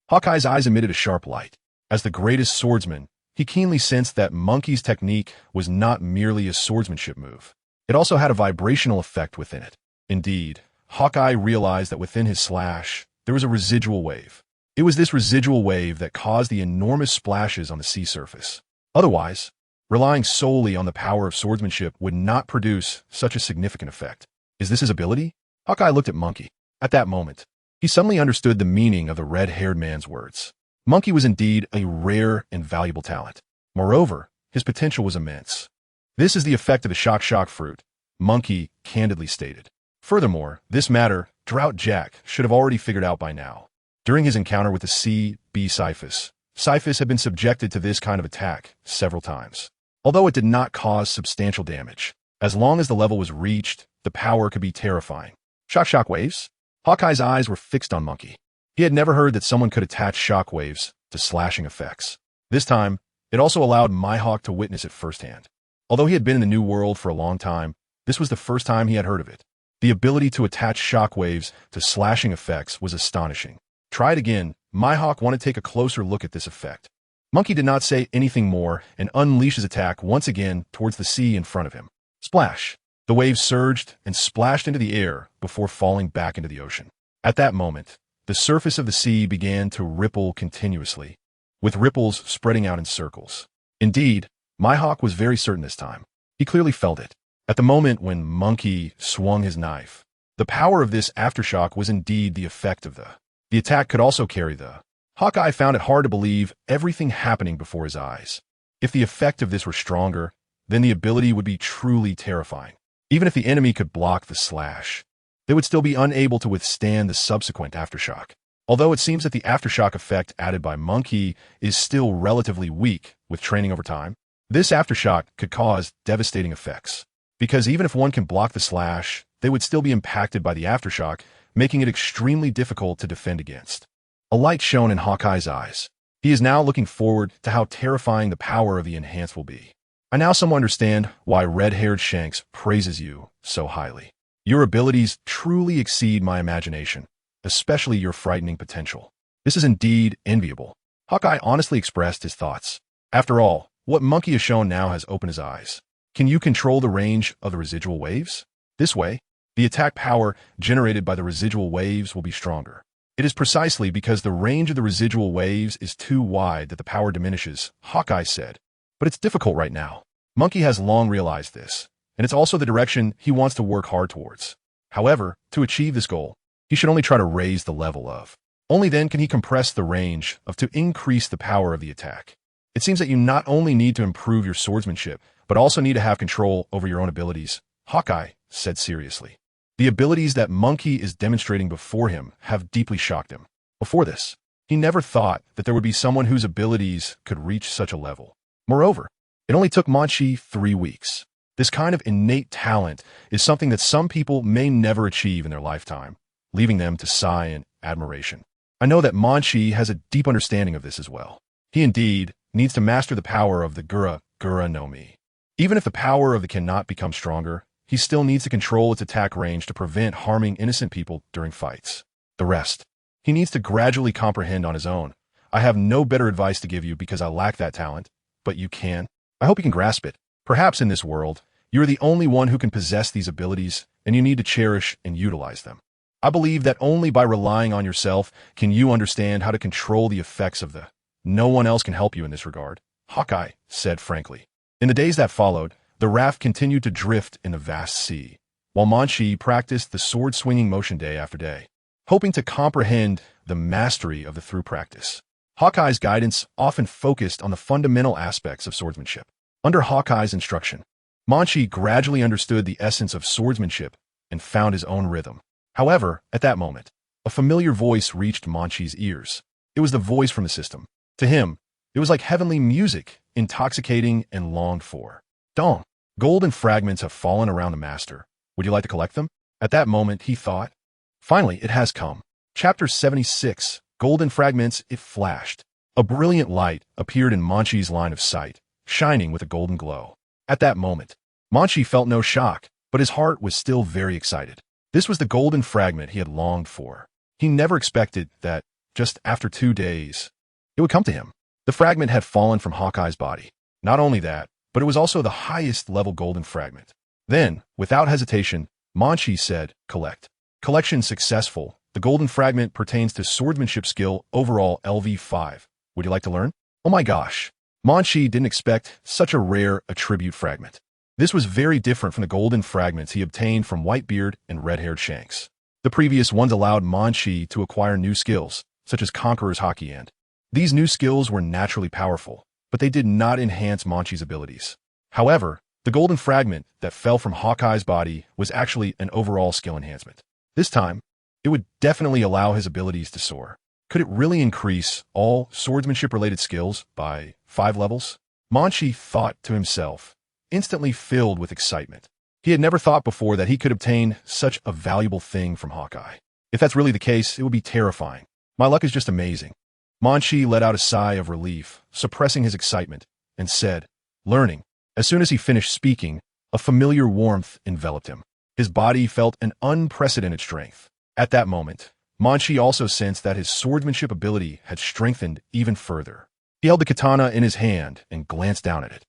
Hawkeye's eyes emitted a sharp light. As the greatest swordsman, he keenly sensed that Monkey's technique was not merely a swordsmanship move. It also had a vibrational effect within it. Indeed, Hawkeye realized that within his slash, there was a residual wave. It was this residual wave that caused the enormous splashes on the sea surface. Otherwise, relying solely on the power of swordsmanship would not produce such a significant effect. Is this his ability? Hawkeye looked at Monkey. At that moment, he suddenly understood the meaning of the red-haired man's words. Monkey was indeed a rare and valuable talent. Moreover, his potential was immense. This is the effect of the shock fruit, Monkey candidly stated. Furthermore, this matter, Drought Jack should have already figured out by now. During his encounter with the C.B. Cyphus had been subjected to this kind of attack several times. Although it did not cause substantial damage, as long as the level was reached, the power could be terrifying. Shock waves? Hawkeye's eyes were fixed on Monkey. He had never heard that someone could attach shock waves to slashing effects. This time, it also allowed Mihawk to witness it firsthand. Although he had been in the New World for a long time, this was the first time he had heard of it. The ability to attach shock waves to slashing effects was astonishing. Try it again. Mihawk wanted to take a closer look at this effect. Monkey did not say anything more and unleashed his attack once again towards the sea in front of him. Splash! The waves surged and splashed into the air before falling back into the ocean. At that moment, the surface of the sea began to ripple continuously, with ripples spreading out in circles. Indeed, Mihawk was very certain this time. He clearly felt it. At the moment when Monkey swung his knife, the power of this aftershock was indeed the effect of the attack could also carry the. Hawkeye found it hard to believe everything happening before his eyes. If the effect of this were stronger, then the ability would be truly terrifying. Even if the enemy could block the slash, they would still be unable to withstand the subsequent aftershock. Although it seems that the aftershock effect added by Monkey is still relatively weak with training over time, this aftershock could cause devastating effects. Because even if one can block the slash, they would still be impacted by the aftershock, making it extremely difficult to defend against. A light shone in Hawkeye's eyes. He is now looking forward to how terrifying the power of the enhance will be. I now somewhat understand why red-haired Shanks praises you so highly. Your abilities truly exceed my imagination, especially your frightening potential. This is indeed enviable. Hawkeye honestly expressed his thoughts. After all, what Monkey has shown now has opened his eyes. Can you control the range of the residual waves? This way, the attack power generated by the residual waves will be stronger. It is precisely because the range of the residual waves is too wide that the power diminishes, Hawkeye said. But it's difficult right now. Monkey has long realized this, and it's also the direction he wants to work hard towards. However, to achieve this goal, he should only try to raise the level of. Only then can he compress the range of to increase the power of the attack. It seems that you not only need to improve your swordsmanship, but also need to have control over your own abilities, Hawkeye said seriously. The abilities that Monkey is demonstrating before him have deeply shocked him. Before this, he never thought that there would be someone whose abilities could reach such a level. Moreover, it only took Munchie 3 weeks. This kind of innate talent is something that some people may never achieve in their lifetime, leaving them to sigh in admiration. I know that Munchie has a deep understanding of this as well. He indeed needs to master the power of the Gura no Mi. Even if the power of the cannot become stronger, he still needs to control its attack range to prevent harming innocent people during fights. The rest, he needs to gradually comprehend on his own. I have no better advice to give you because I lack that talent, but you can. I hope you can grasp it. Perhaps in this world, you are the only one who can possess these abilities, and you need to cherish and utilize them. I believe that only by relying on yourself can you understand how to control the effects of the. No one else can help you in this regard, Hawkeye said frankly. In the days that followed, the raft continued to drift in the vast sea, while Munchie practiced the sword-swinging motion day after day, hoping to comprehend the mastery of the through practice. Hawkeye's guidance often focused on the fundamental aspects of swordsmanship. Under Hawkeye's instruction, Munchie gradually understood the essence of swordsmanship and found his own rhythm. However, at that moment, a familiar voice reached Munchie's ears. It was the voice from the system. To him, it was like heavenly music, intoxicating and longed for. Dong. Golden fragments have fallen around the master. Would you like to collect them? At that moment, he thought. Finally, it has come. Chapter 76. Golden fragments. It flashed. A brilliant light appeared in Munchie's line of sight, shining with a golden glow. At that moment, Munchie felt no shock, but his heart was still very excited. This was the golden fragment he had longed for. He never expected that, just after 2 days, it would come to him. The fragment had fallen from Hawkeye's body. Not only that, but it was also the highest level golden fragment. Then, without hesitation, Munchie said, collect. Collection successful. The golden fragment pertains to swordsmanship skill overall LV5. Would you like to learn? Oh my gosh. Munchie didn't expect such a rare attribute fragment. This was very different from the golden fragments he obtained from Whitebeard and red-haired Shanks. The previous ones allowed Munchie to acquire new skills, such as Conqueror's Haki, and these new skills were naturally powerful, but they did not enhance Munchie's abilities. However, the golden fragment that fell from Hawkeye's body was actually an overall skill enhancement. This time, it would definitely allow his abilities to soar. Could it really increase all swordsmanship-related skills by 5 levels? Munchie thought to himself, instantly filled with excitement. He had never thought before that he could obtain such a valuable thing from Hawkeye. If that's really the case, it would be terrifying. My luck is just amazing. Munchie let out a sigh of relief, suppressing his excitement, and said, learning. As soon as he finished speaking, a familiar warmth enveloped him. His body felt an unprecedented strength. At that moment, Munchie also sensed that his swordsmanship ability had strengthened even further. He held the katana in his hand and glanced down at it.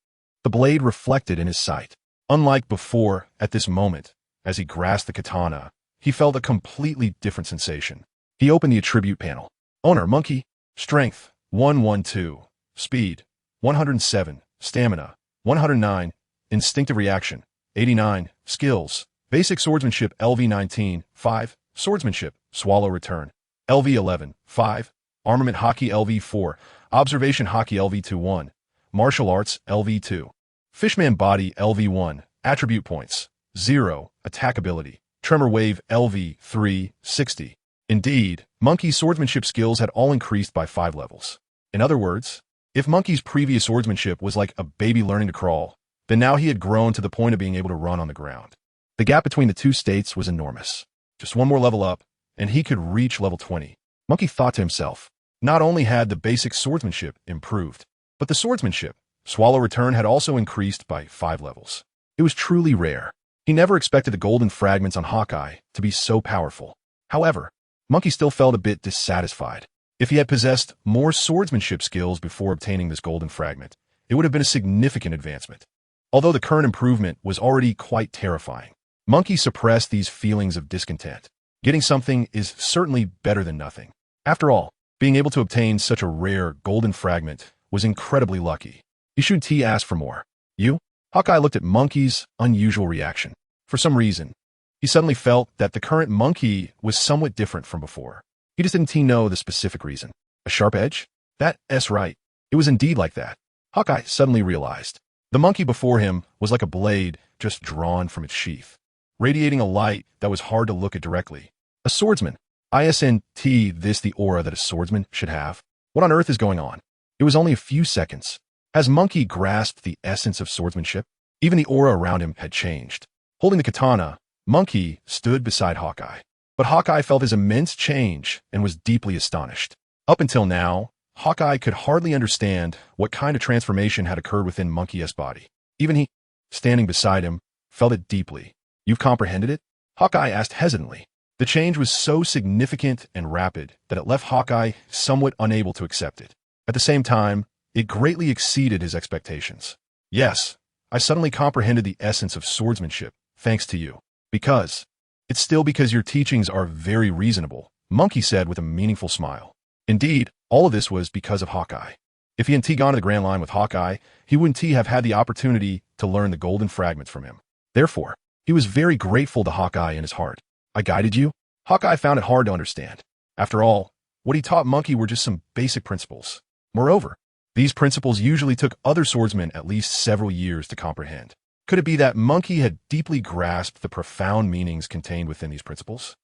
The blade reflected in his sight. Unlike before, at this moment, as he grasped the katana, he felt a completely different sensation. He opened the attribute panel. Owner, Monkey. Strength, 112. Speed, 107. Stamina, 109. Instinctive reaction, 89. Skills, basic swordsmanship LV19, 5. Swordsmanship, swallow return, LV11, 5. Armament Haki LV4. Observation Haki LV21. Martial arts LV2. Fishman body LV1. Attribute points, 0. Attack ability, tremor wave LV3, 60. Indeed, Monkey's swordsmanship skills had all increased by 5 levels. In other words, if Monkey's previous swordsmanship was like a baby learning to crawl, then now he had grown to the point of being able to run on the ground. The gap between the two states was enormous. Just one more level up, and he could reach level 20. Monkey thought to himself, not only had the basic swordsmanship improved, but the swordsmanship, swallow return, had also increased by 5 levels. It was truly rare. He never expected the golden fragments on Hawkeye to be so powerful. However, Monkey still felt a bit dissatisfied. If he had possessed more swordsmanship skills before obtaining this golden fragment, it would have been a significant advancement. Although the current improvement was already quite terrifying, Monkey suppressed these feelings of discontent. Getting something is certainly better than nothing. After all, being able to obtain such a rare golden fragment was incredibly lucky. Ishun T asked for more. You? Hawkeye looked at Monkey's unusual reaction. For some reason, he suddenly felt that the current Monkey was somewhat different from before. He just didn't know the specific reason. A sharp edge? That's right. It was indeed like that. Hawkeye suddenly realized. The Monkey before him was like a blade just drawn from its sheath, radiating a light that was hard to look at directly. A swordsman. Isn't this the aura that a swordsman should have? What on earth is going on? It was only a few seconds. Has Monkey grasped the essence of swordsmanship? Even the aura around him had changed. Holding the katana, Monkey stood beside Hawkeye. But Hawkeye felt his immense change and was deeply astonished. Up until now, Hawkeye could hardly understand what kind of transformation had occurred within Monkey's body. Even he, standing beside him, felt it deeply. You've comprehended it? Hawkeye asked hesitantly. The change was so significant and rapid that it left Hawkeye somewhat unable to accept it. At the same time, it greatly exceeded his expectations. Yes, I suddenly comprehended the essence of swordsmanship, thanks to you. It's still because your teachings are very reasonable, Munchie said with a meaningful smile. Indeed, all of this was because of Hawkeye. If he hadn't gone to the Grand Line with Hawkeye, he wouldn't have had the opportunity to learn the golden fragments from him. Therefore, he was very grateful to Hawkeye in his heart. I guided you? Hawkeye found it hard to understand. After all, what he taught Munchie were just some basic principles. Moreover, these principles usually took other swordsmen at least several years to comprehend. Could it be that Munchie had deeply grasped the profound meanings contained within these principles?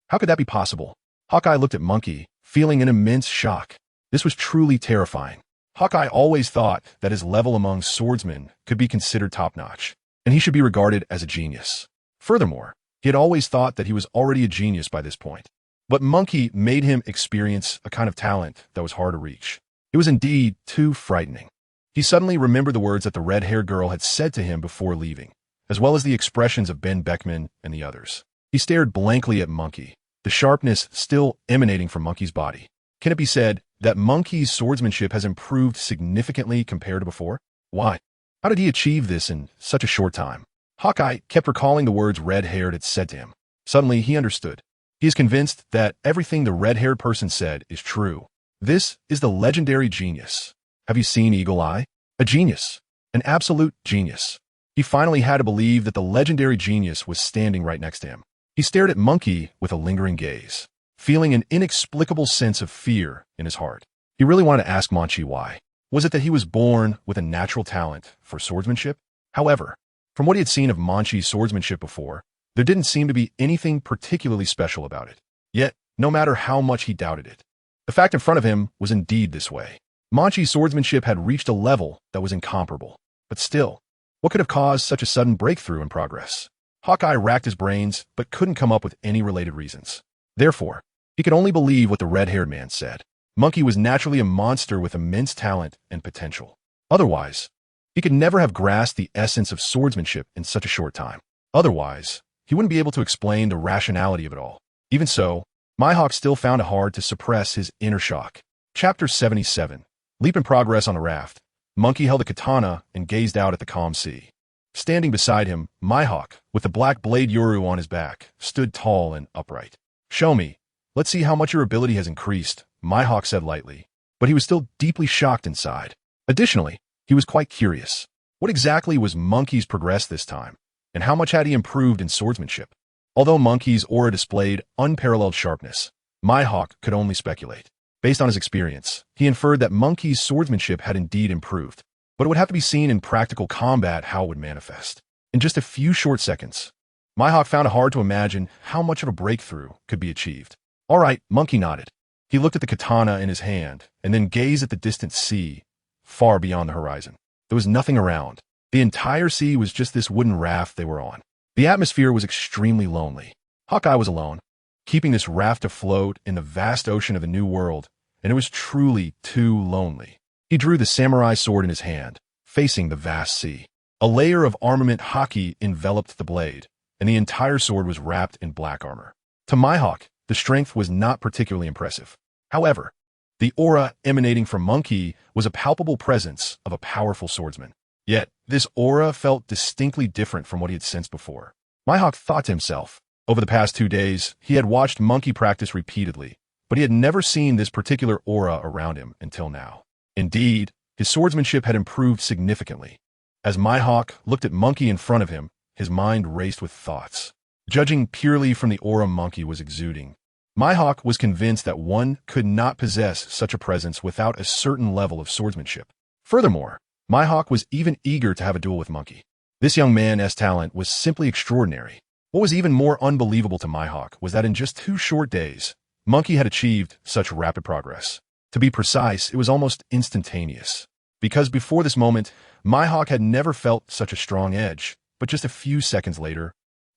How could that be possible? Hawkeye looked at Munchie, feeling an immense shock. This was truly terrifying. Hawkeye always thought that his level among swordsmen could be considered top-notch, and he should be regarded as a genius. Furthermore, he had always thought that he was already a genius by this point. But Munchie made him experience a kind of talent that was hard to reach. It was indeed too frightening. He suddenly remembered the words that the red-haired girl had said to him before leaving, as well as the expressions of Ben Beckman and the others. He stared blankly at Munchie, the sharpness still emanating from Munchie's body. Can it be said that Munchie's swordsmanship has improved significantly compared to before? Why? How did he achieve this in such a short time? Hawkeye kept recalling the words Red-Haired had said to him. Suddenly, he understood. He is convinced that everything the red-haired person said is true. This is the legendary genius. Have you seen Eagle Eye? A genius. An absolute genius. He finally had to believe that the legendary genius was standing right next to him. He stared at Munchie with a lingering gaze, feeling an inexplicable sense of fear in his heart. He really wanted to ask Munchie why. Was it that he was born with a natural talent for swordsmanship? However, from what he had seen of Munchie's swordsmanship before, there didn't seem to be anything particularly special about it. Yet, no matter how much he doubted it, the fact in front of him was indeed this way. Munchie's swordsmanship had reached a level that was incomparable. But still, what could have caused such a sudden breakthrough in progress? Hawkeye racked his brains, but couldn't come up with any related reasons. Therefore, he could only believe what the red-haired man said. Munchie was naturally a monster with immense talent and potential. Otherwise, he could never have grasped the essence of swordsmanship in such a short time. Otherwise, he wouldn't be able to explain the rationality of it all. Even so, Mihawk still found it hard to suppress his inner shock. Chapter 77. Leap in progress on the raft. Munchie held a katana and gazed out at the calm sea. Standing beside him, Mihawk, with the black blade Yoru on his back, stood tall and upright. Show me. Let's see how much your ability has increased, Mihawk said lightly. But he was still deeply shocked inside. Additionally, he was quite curious. What exactly was Munchie's progress this time? And how much had he improved in swordsmanship? Although Munchie's aura displayed unparalleled sharpness, Mihawk could only speculate. Based on his experience, he inferred that Munchie's swordsmanship had indeed improved, but it would have to be seen in practical combat how it would manifest. In just a few short seconds, Mihawk found it hard to imagine how much of a breakthrough could be achieved. All right, Munchie nodded. He looked at the katana in his hand, and then gazed at the distant sea, far beyond the horizon. There was nothing around. The entire sea was just this wooden raft they were on. The atmosphere was extremely lonely. Hawkeye was alone, keeping this raft afloat in the vast ocean of a new world, and it was truly too lonely. He drew the samurai sword in his hand, facing the vast sea. A layer of armament Haki enveloped the blade, and the entire sword was wrapped in black armor. To Mihawk, the strength was not particularly impressive. However, the aura emanating from Munchie was a palpable presence of a powerful swordsman. Yet, this aura felt distinctly different from what he had sensed before. Mihawk thought to himself. Over the past 2 days, he had watched Munchie practice repeatedly, but he had never seen this particular aura around him until now. Indeed, his swordsmanship had improved significantly. As Mihawk looked at Munchie in front of him, his mind raced with thoughts. Judging purely from the aura Munchie was exuding, Mihawk was convinced that one could not possess such a presence without a certain level of swordsmanship. Furthermore, Mihawk was even eager to have a duel with Munchie. This young man's talent was simply extraordinary. What was even more unbelievable to Mihawk was that in just 2 short days, Munchie had achieved such rapid progress. To be precise, it was almost instantaneous. Because before this moment, Mihawk had never felt such a strong edge, but just a few seconds later,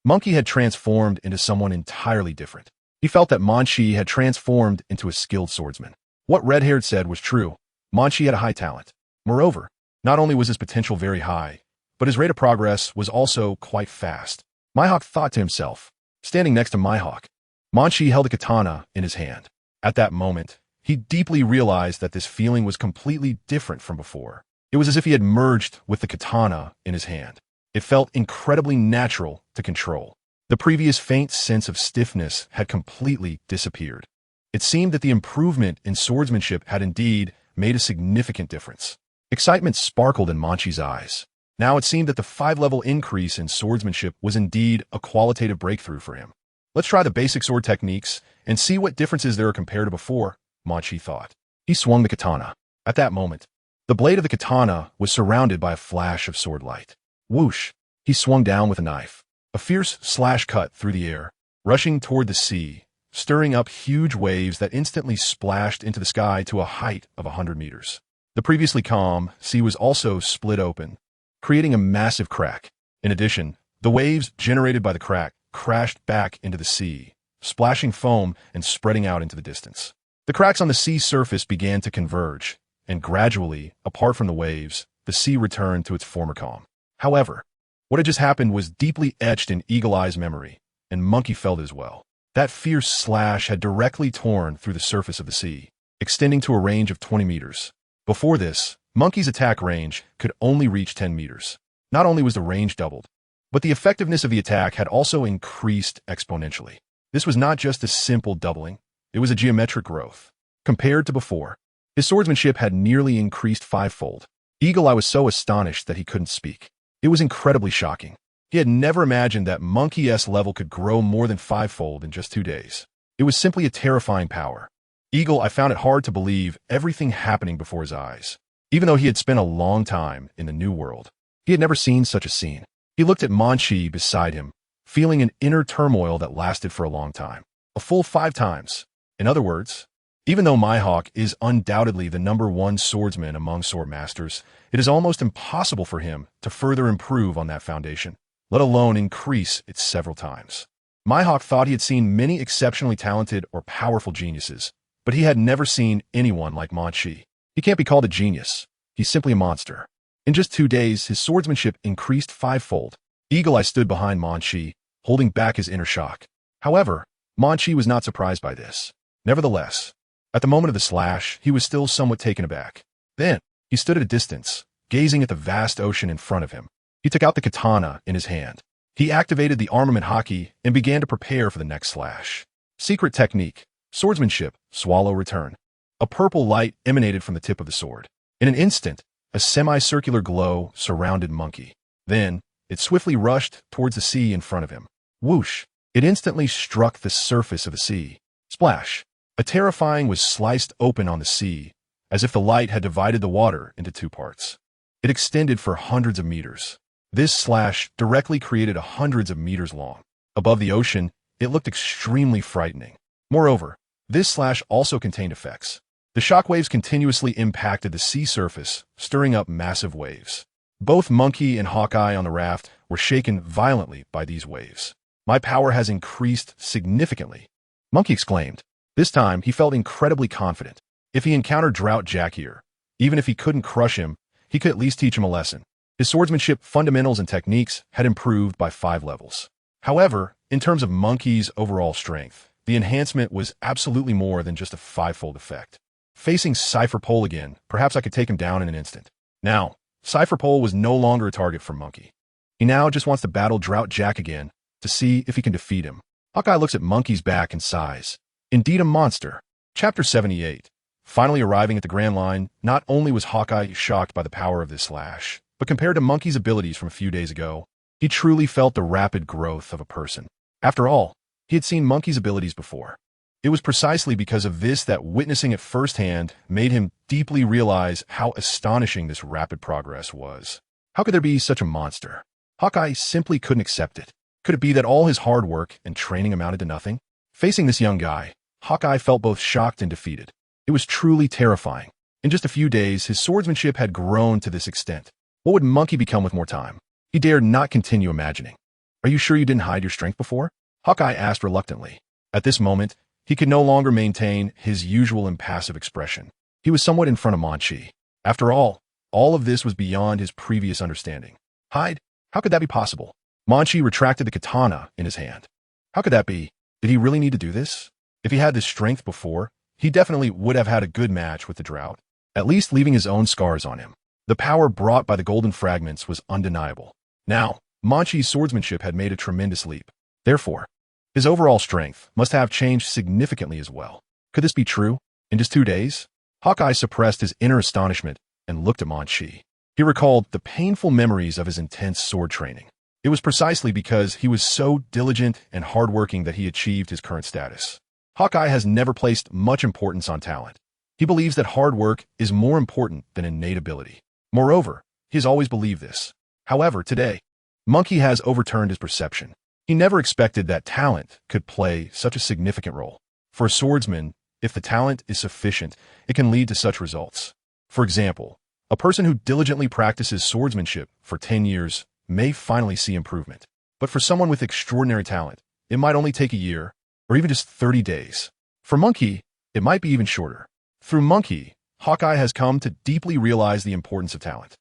Munchie had transformed into someone entirely different. He felt that Munchie had transformed into a skilled swordsman. What Red-Haired said was true. Munchie had a high talent. Moreover, not only was his potential very high, but his rate of progress was also quite fast. Mihawk thought to himself. Standing next to Mihawk, Munchie held a katana in his hand. At that moment, he deeply realized that this feeling was completely different from before. It was as if he had merged with the katana in his hand. It felt incredibly natural to control. The previous faint sense of stiffness had completely disappeared. It seemed that the improvement in swordsmanship had indeed made a significant difference. Excitement sparkled in Munchie's eyes. Now it seemed that the 5-level increase in swordsmanship was indeed a qualitative breakthrough for him. Let's try the basic sword techniques and see what differences there are compared to before, Munchie thought. He swung the katana. At that moment, the blade of the katana was surrounded by a flash of sword light. Whoosh! He swung down with a knife. A fierce slash cut through the air, rushing toward the sea, stirring up huge waves that instantly splashed into the sky to a height of 100 meters. The previously calm sea was also split open, creating a massive crack. In addition, the waves generated by the crack crashed back into the sea, splashing foam and spreading out into the distance. The cracks on the sea surface began to converge, and gradually, apart from the waves, the sea returned to its former calm. However, what had just happened was deeply etched in Eagle Eye's memory, and Monkey felt it as well. That fierce slash had directly torn through the surface of the sea, extending to a range of 20 meters. Before this, Monkey's attack range could only reach 10 meters. Not only was the range doubled, but the effectiveness of the attack had also increased exponentially. This was not just a simple doubling, it was a geometric growth. Compared to before, his swordsmanship had nearly increased 5-fold. Eagle Eye was so astonished that he couldn't speak. It was incredibly shocking. He had never imagined that Monkey's level could grow more than 5-fold in just 2 days. It was simply a terrifying power. Eagle Eye found it hard to believe everything happening before his eyes. Even though he had spent a long time in the New World, he had never seen such a scene. He looked at Munchie beside him, feeling an inner turmoil that lasted for a long time. A full 5 times. In other words, even though Mihawk is undoubtedly the #1 swordsman among swordmasters, it is almost impossible for him to further improve on that foundation, let alone increase it several times. Mihawk thought he had seen many exceptionally talented or powerful geniuses, but he had never seen anyone like Munchie. He can't be called a genius. He's simply a monster. In just 2 days, his swordsmanship increased 5-fold. Eagle Eye stood behind Munchie, holding back his inner shock. However, Munchie was not surprised by this. Nevertheless, at the moment of the slash, he was still somewhat taken aback. Then, he stood at a distance, gazing at the vast ocean in front of him. He took out the katana in his hand. He activated the armament Haki and began to prepare for the next slash. Secret technique, swordsmanship, swallow return. A purple light emanated from the tip of the sword. In an instant, a semicircular glow surrounded Monkey. Then, it swiftly rushed towards the sea in front of him. Whoosh! It instantly struck the surface of the sea. Splash! A terrifying was sliced open on the sea, as if the light had divided the water into 2 parts. It extended for hundreds of meters. This slash directly created hundreds of meters long. Above the ocean, it looked extremely frightening. Moreover, this slash also contained effects. The shockwaves continuously impacted the sea surface, stirring up massive waves. Both Monkey and Hawkeye on the raft were shaken violently by these waves. My power has increased significantly, Monkey exclaimed. This time, he felt incredibly confident. If he encountered Drought Jack here, even if he couldn't crush him, he could at least teach him a lesson. His swordsmanship fundamentals and techniques had improved by 5 levels. However, in terms of Monkey's overall strength, the enhancement was absolutely more than just a 5-fold effect. Facing Cypher Pole again, perhaps I could take him down in an instant. Now, Cypher Pole was no longer a target for Monkey. He now just wants to battle Drought Jack again to see if he can defeat him. Hawkeye looks at Monkey's back and sighs. Indeed a monster. Chapter 78. Finally arriving at the Grand Line, not only was Hawkeye shocked by the power of this slash, but compared to Monkey's abilities from a few days ago, he truly felt the rapid growth of a person. After all, he had seen Monkey's abilities before. It was precisely because of this that witnessing it firsthand made him deeply realize how astonishing this rapid progress was. How could there be such a monster? Hawkeye simply couldn't accept it. Could it be that all his hard work and training amounted to nothing? Facing this young guy, Hawkeye felt both shocked and defeated. It was truly terrifying. In just a few days, his swordsmanship had grown to this extent. What would Monkey become with more time? He dared not continue imagining. Are you sure you didn't hide your strength before? Hawkeye asked reluctantly. At this moment, he could no longer maintain his usual impassive expression. He was somewhat in front of Munchie. After all of this was beyond his previous understanding. Hide? How could that be possible? Munchie retracted the katana in his hand. How could that be? Did he really need to do this? If he had this strength before, he definitely would have had a good match with the drought, at least leaving his own scars on him. The power brought by the golden fragments was undeniable. Now, Munchie's swordsmanship had made a tremendous leap. Therefore, his overall strength must have changed significantly as well. Could this be true? In just 2 days? Hawkeye suppressed his inner astonishment and looked at Munchie. He recalled the painful memories of his intense sword training. It was precisely because he was so diligent and hardworking that he achieved his current status. Hawkeye has never placed much importance on talent. He believes that hard work is more important than innate ability. Moreover, he has always believed this. However, today, Munchie has overturned his perception. He never expected that talent could play such a significant role. For a swordsman, if the talent is sufficient, it can lead to such results. For example, a person who diligently practices swordsmanship for 10 years may finally see improvement. But for someone with extraordinary talent, it might only take a year, or even just 30 days. For Munchie, it might be even shorter. Through Munchie, Hawkeye has come to deeply realize the importance of talent.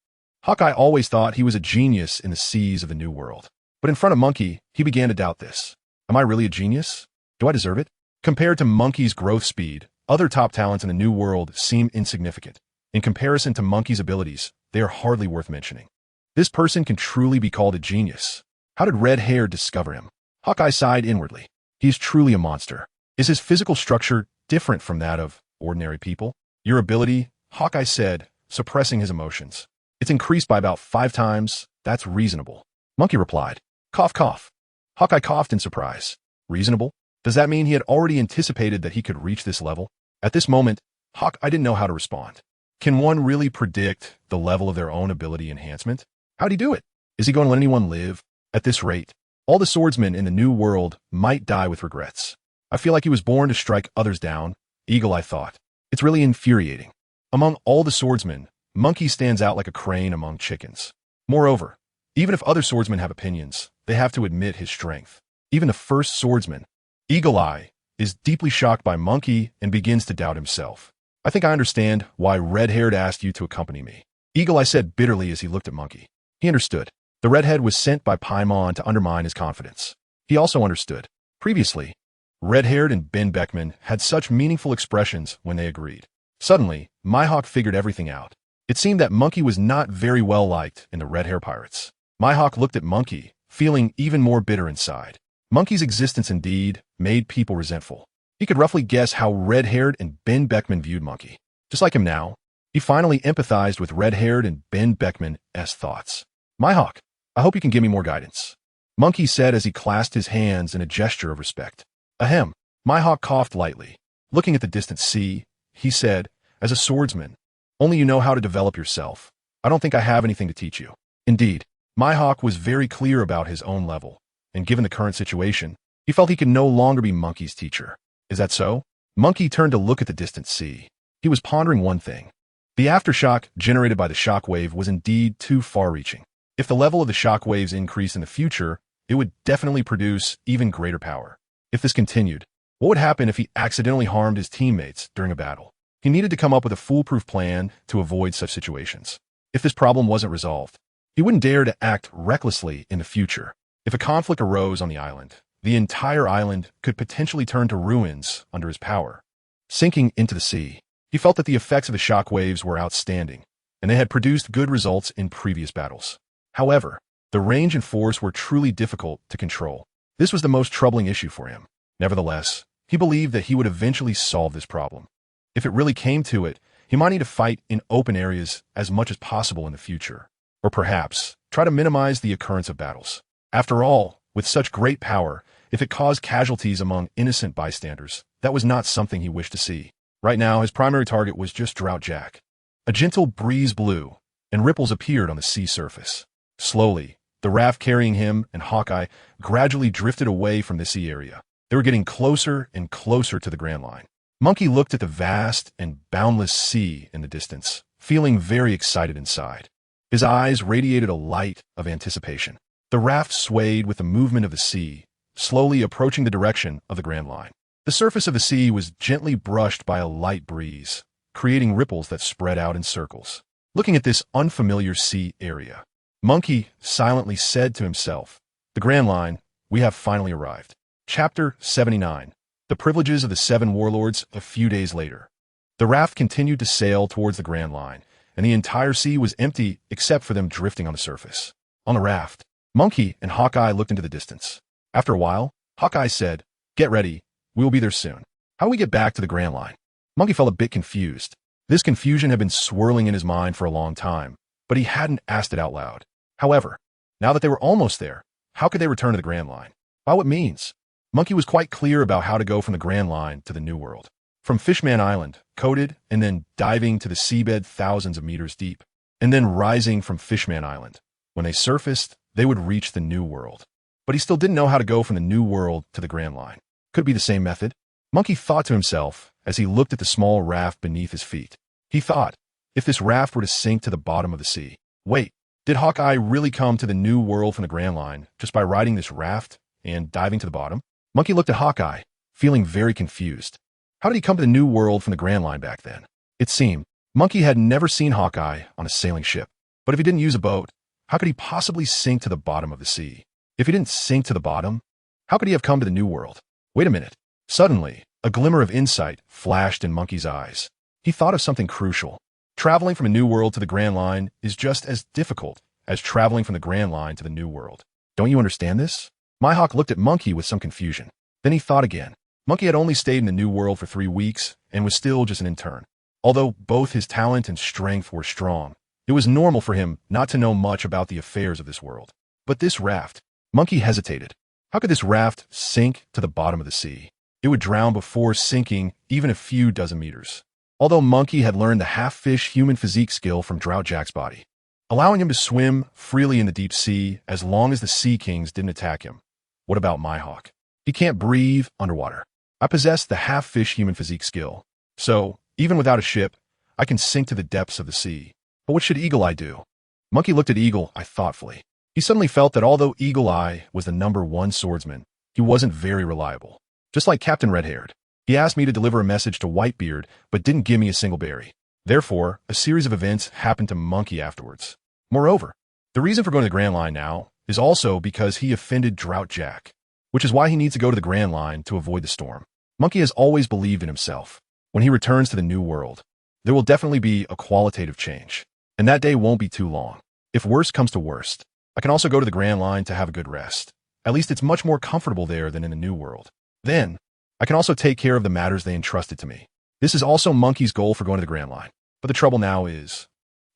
Hawkeye always thought he was a genius in the seas of the New World. But in front of Munchie, he began to doubt this. Am I really a genius? Do I deserve it? Compared to Munchie's growth speed, other top talents in the New World seem insignificant. In comparison to Munchie's abilities, they are hardly worth mentioning. This person can truly be called a genius. How did Red-Haired discover him? Hawkeye sighed inwardly. He is truly a monster. Is his physical structure different from that of ordinary people? Your ability, Hawkeye said, suppressing his emotions. It's increased by about 5 times. That's reasonable. Munchie replied. Cough, cough. Hawkeye coughed in surprise. Reasonable? Does that mean he had already anticipated that he could reach this level? At this moment, Hawkeye didn't know how to respond. Can one really predict the level of their own ability enhancement? How'd he do it? Is he going to let anyone live? At this rate, all the swordsmen in the New World might die with regrets. I feel like he was born to strike others down. Eagle, I thought. It's really infuriating. Among all the swordsmen, Munchie stands out like a crane among chickens. Moreover, even if other swordsmen have opinions, they have to admit his strength. Even the first swordsman, Eagle Eye, is deeply shocked by Munchie and begins to doubt himself. I think I understand why Red-Haired asked you to accompany me. Eagle Eye said bitterly as he looked at Munchie. He understood. The redhead was sent by Paimon to undermine his confidence. He also understood. Previously, Red-Haired and Ben Beckman had such meaningful expressions when they agreed. Suddenly, Mihawk figured everything out. It seemed that Munchie was not very well liked in the Red Hair Pirates. Mihawk looked at Munchie, feeling even more bitter inside. Munchie's existence indeed made people resentful. He could roughly guess how Red-Haired and Ben Beckman viewed Munchie. Just like him now, he finally empathized with Red-Haired and Ben Beckman's thoughts. Mihawk, I hope you can give me more guidance. Munchie said as he clasped his hands in a gesture of respect. Ahem. Mihawk coughed lightly. Looking at the distant sea, he said, as a swordsman, only you know how to develop yourself. I don't think I have anything to teach you. Indeed, Mihawk was very clear about his own level, and given the current situation, he felt he could no longer be Munchie's teacher. Is that so? Munchie turned to look at the distant sea. He was pondering one thing. The aftershock generated by the shockwave was indeed too far-reaching. If the level of the shockwaves increased in the future, it would definitely produce even greater power. If this continued, what would happen if he accidentally harmed his teammates during a battle? He needed to come up with a foolproof plan to avoid such situations. If this problem wasn't resolved, he wouldn't dare to act recklessly in the future. If a conflict arose on the island, the entire island could potentially turn to ruins under his power. Sinking into the sea, he felt that the effects of the shockwaves were outstanding, and they had produced good results in previous battles. However, the range and force were truly difficult to control. This was the most troubling issue for him. Nevertheless, he believed that he would eventually solve this problem. If it really came to it, he might need to fight in open areas as much as possible in the future, or perhaps try to minimize the occurrence of battles. After all, with such great power, if it caused casualties among innocent bystanders, that was not something he wished to see. Right now, his primary target was just Drought Jack. A gentle breeze blew, and ripples appeared on the sea surface. Slowly, the raft carrying him and Hawkeye gradually drifted away from the sea area. They were getting closer and closer to the Grand Line. Munchie looked at the vast and boundless sea in the distance, feeling very excited inside. His eyes radiated a light of anticipation. The raft swayed with the movement of the sea, slowly approaching the direction of the Grand Line. The surface of the sea was gently brushed by a light breeze, creating ripples that spread out in circles. Looking at this unfamiliar sea area, Munchie silently said to himself, The Grand Line, we have finally arrived. Chapter 79. The Privileges of the Seven Warlords a few days later. The raft continued to sail towards the Grand Line, and the entire sea was empty except for them drifting on the surface. On the raft, Munchie and Hawkeye looked into the distance. After a while, Hawkeye said, "Get ready, we will be there soon." How do we get back to the Grand Line? Munchie felt a bit confused. This confusion had been swirling in his mind for a long time, but he hadn't asked it out loud. However, now that they were almost there, how could they return to the Grand Line? By what means? Munchie was quite clear about how to go from the Grand Line to the New World. From Fishman Island, coated, and then diving to the seabed thousands of meters deep, and then rising from Fishman Island. When they surfaced, they would reach the New World. But he still didn't know how to go from the New World to the Grand Line. Could it be the same method? Munchie thought to himself as he looked at the small raft beneath his feet. He thought, if this raft were to sink to the bottom of the sea. Wait, did Hawkeye really come to the New World from the Grand Line just by riding this raft and diving to the bottom? Munchie looked at Hawkeye, feeling very confused. How did he come to the New World from the Grand Line back then? It seemed Munchie had never seen Hawkeye on a sailing ship. But if he didn't use a boat, how could he possibly sink to the bottom of the sea? If he didn't sink to the bottom, how could he have come to the New World? Wait a minute. Suddenly, a glimmer of insight flashed in Munchie's eyes. He thought of something crucial. Traveling from a New World to the Grand Line is just as difficult as traveling from the Grand Line to the New World. Don't you understand this? Mihawk looked at Munchie with some confusion. Then he thought again. Munchie had only stayed in the New World for 3 weeks and was still just an intern. Although both his talent and strength were strong, it was normal for him not to know much about the affairs of this world. But this raft, Munchie hesitated. How could this raft sink to the bottom of the sea? It would drown before sinking even a few dozen meters. Although Munchie had learned the half-fish human physique skill from Droughtjack's body, allowing him to swim freely in the deep sea as long as the Sea Kings didn't attack him. What about Mihawk? He can't breathe underwater. I possess the half-fish human physique skill, so even without a ship, I can sink to the depths of the sea. But what should Eagle Eye do? Munchie looked at Eagle Eye thoughtfully. He suddenly felt that although Eagle Eye was the #1 swordsman, he wasn't very reliable. Just like Captain Red-Haired. He asked me to deliver a message to Whitebeard, but didn't give me a single berry. Therefore, a series of events happened to Munchie afterwards. Moreover, the reason for going to the Grand Line now is also because he offended Droughtjack, which is why he needs to go to the Grand Line to avoid the storm. Munchie has always believed in himself. When he returns to the New World, there will definitely be a qualitative change, and that day won't be too long. If worst comes to worst, I can also go to the Grand Line to have a good rest. At least it's much more comfortable there than in the New World. Then, I can also take care of the matters they entrusted to me. This is also Munchie's goal for going to the Grand Line. But the trouble now is,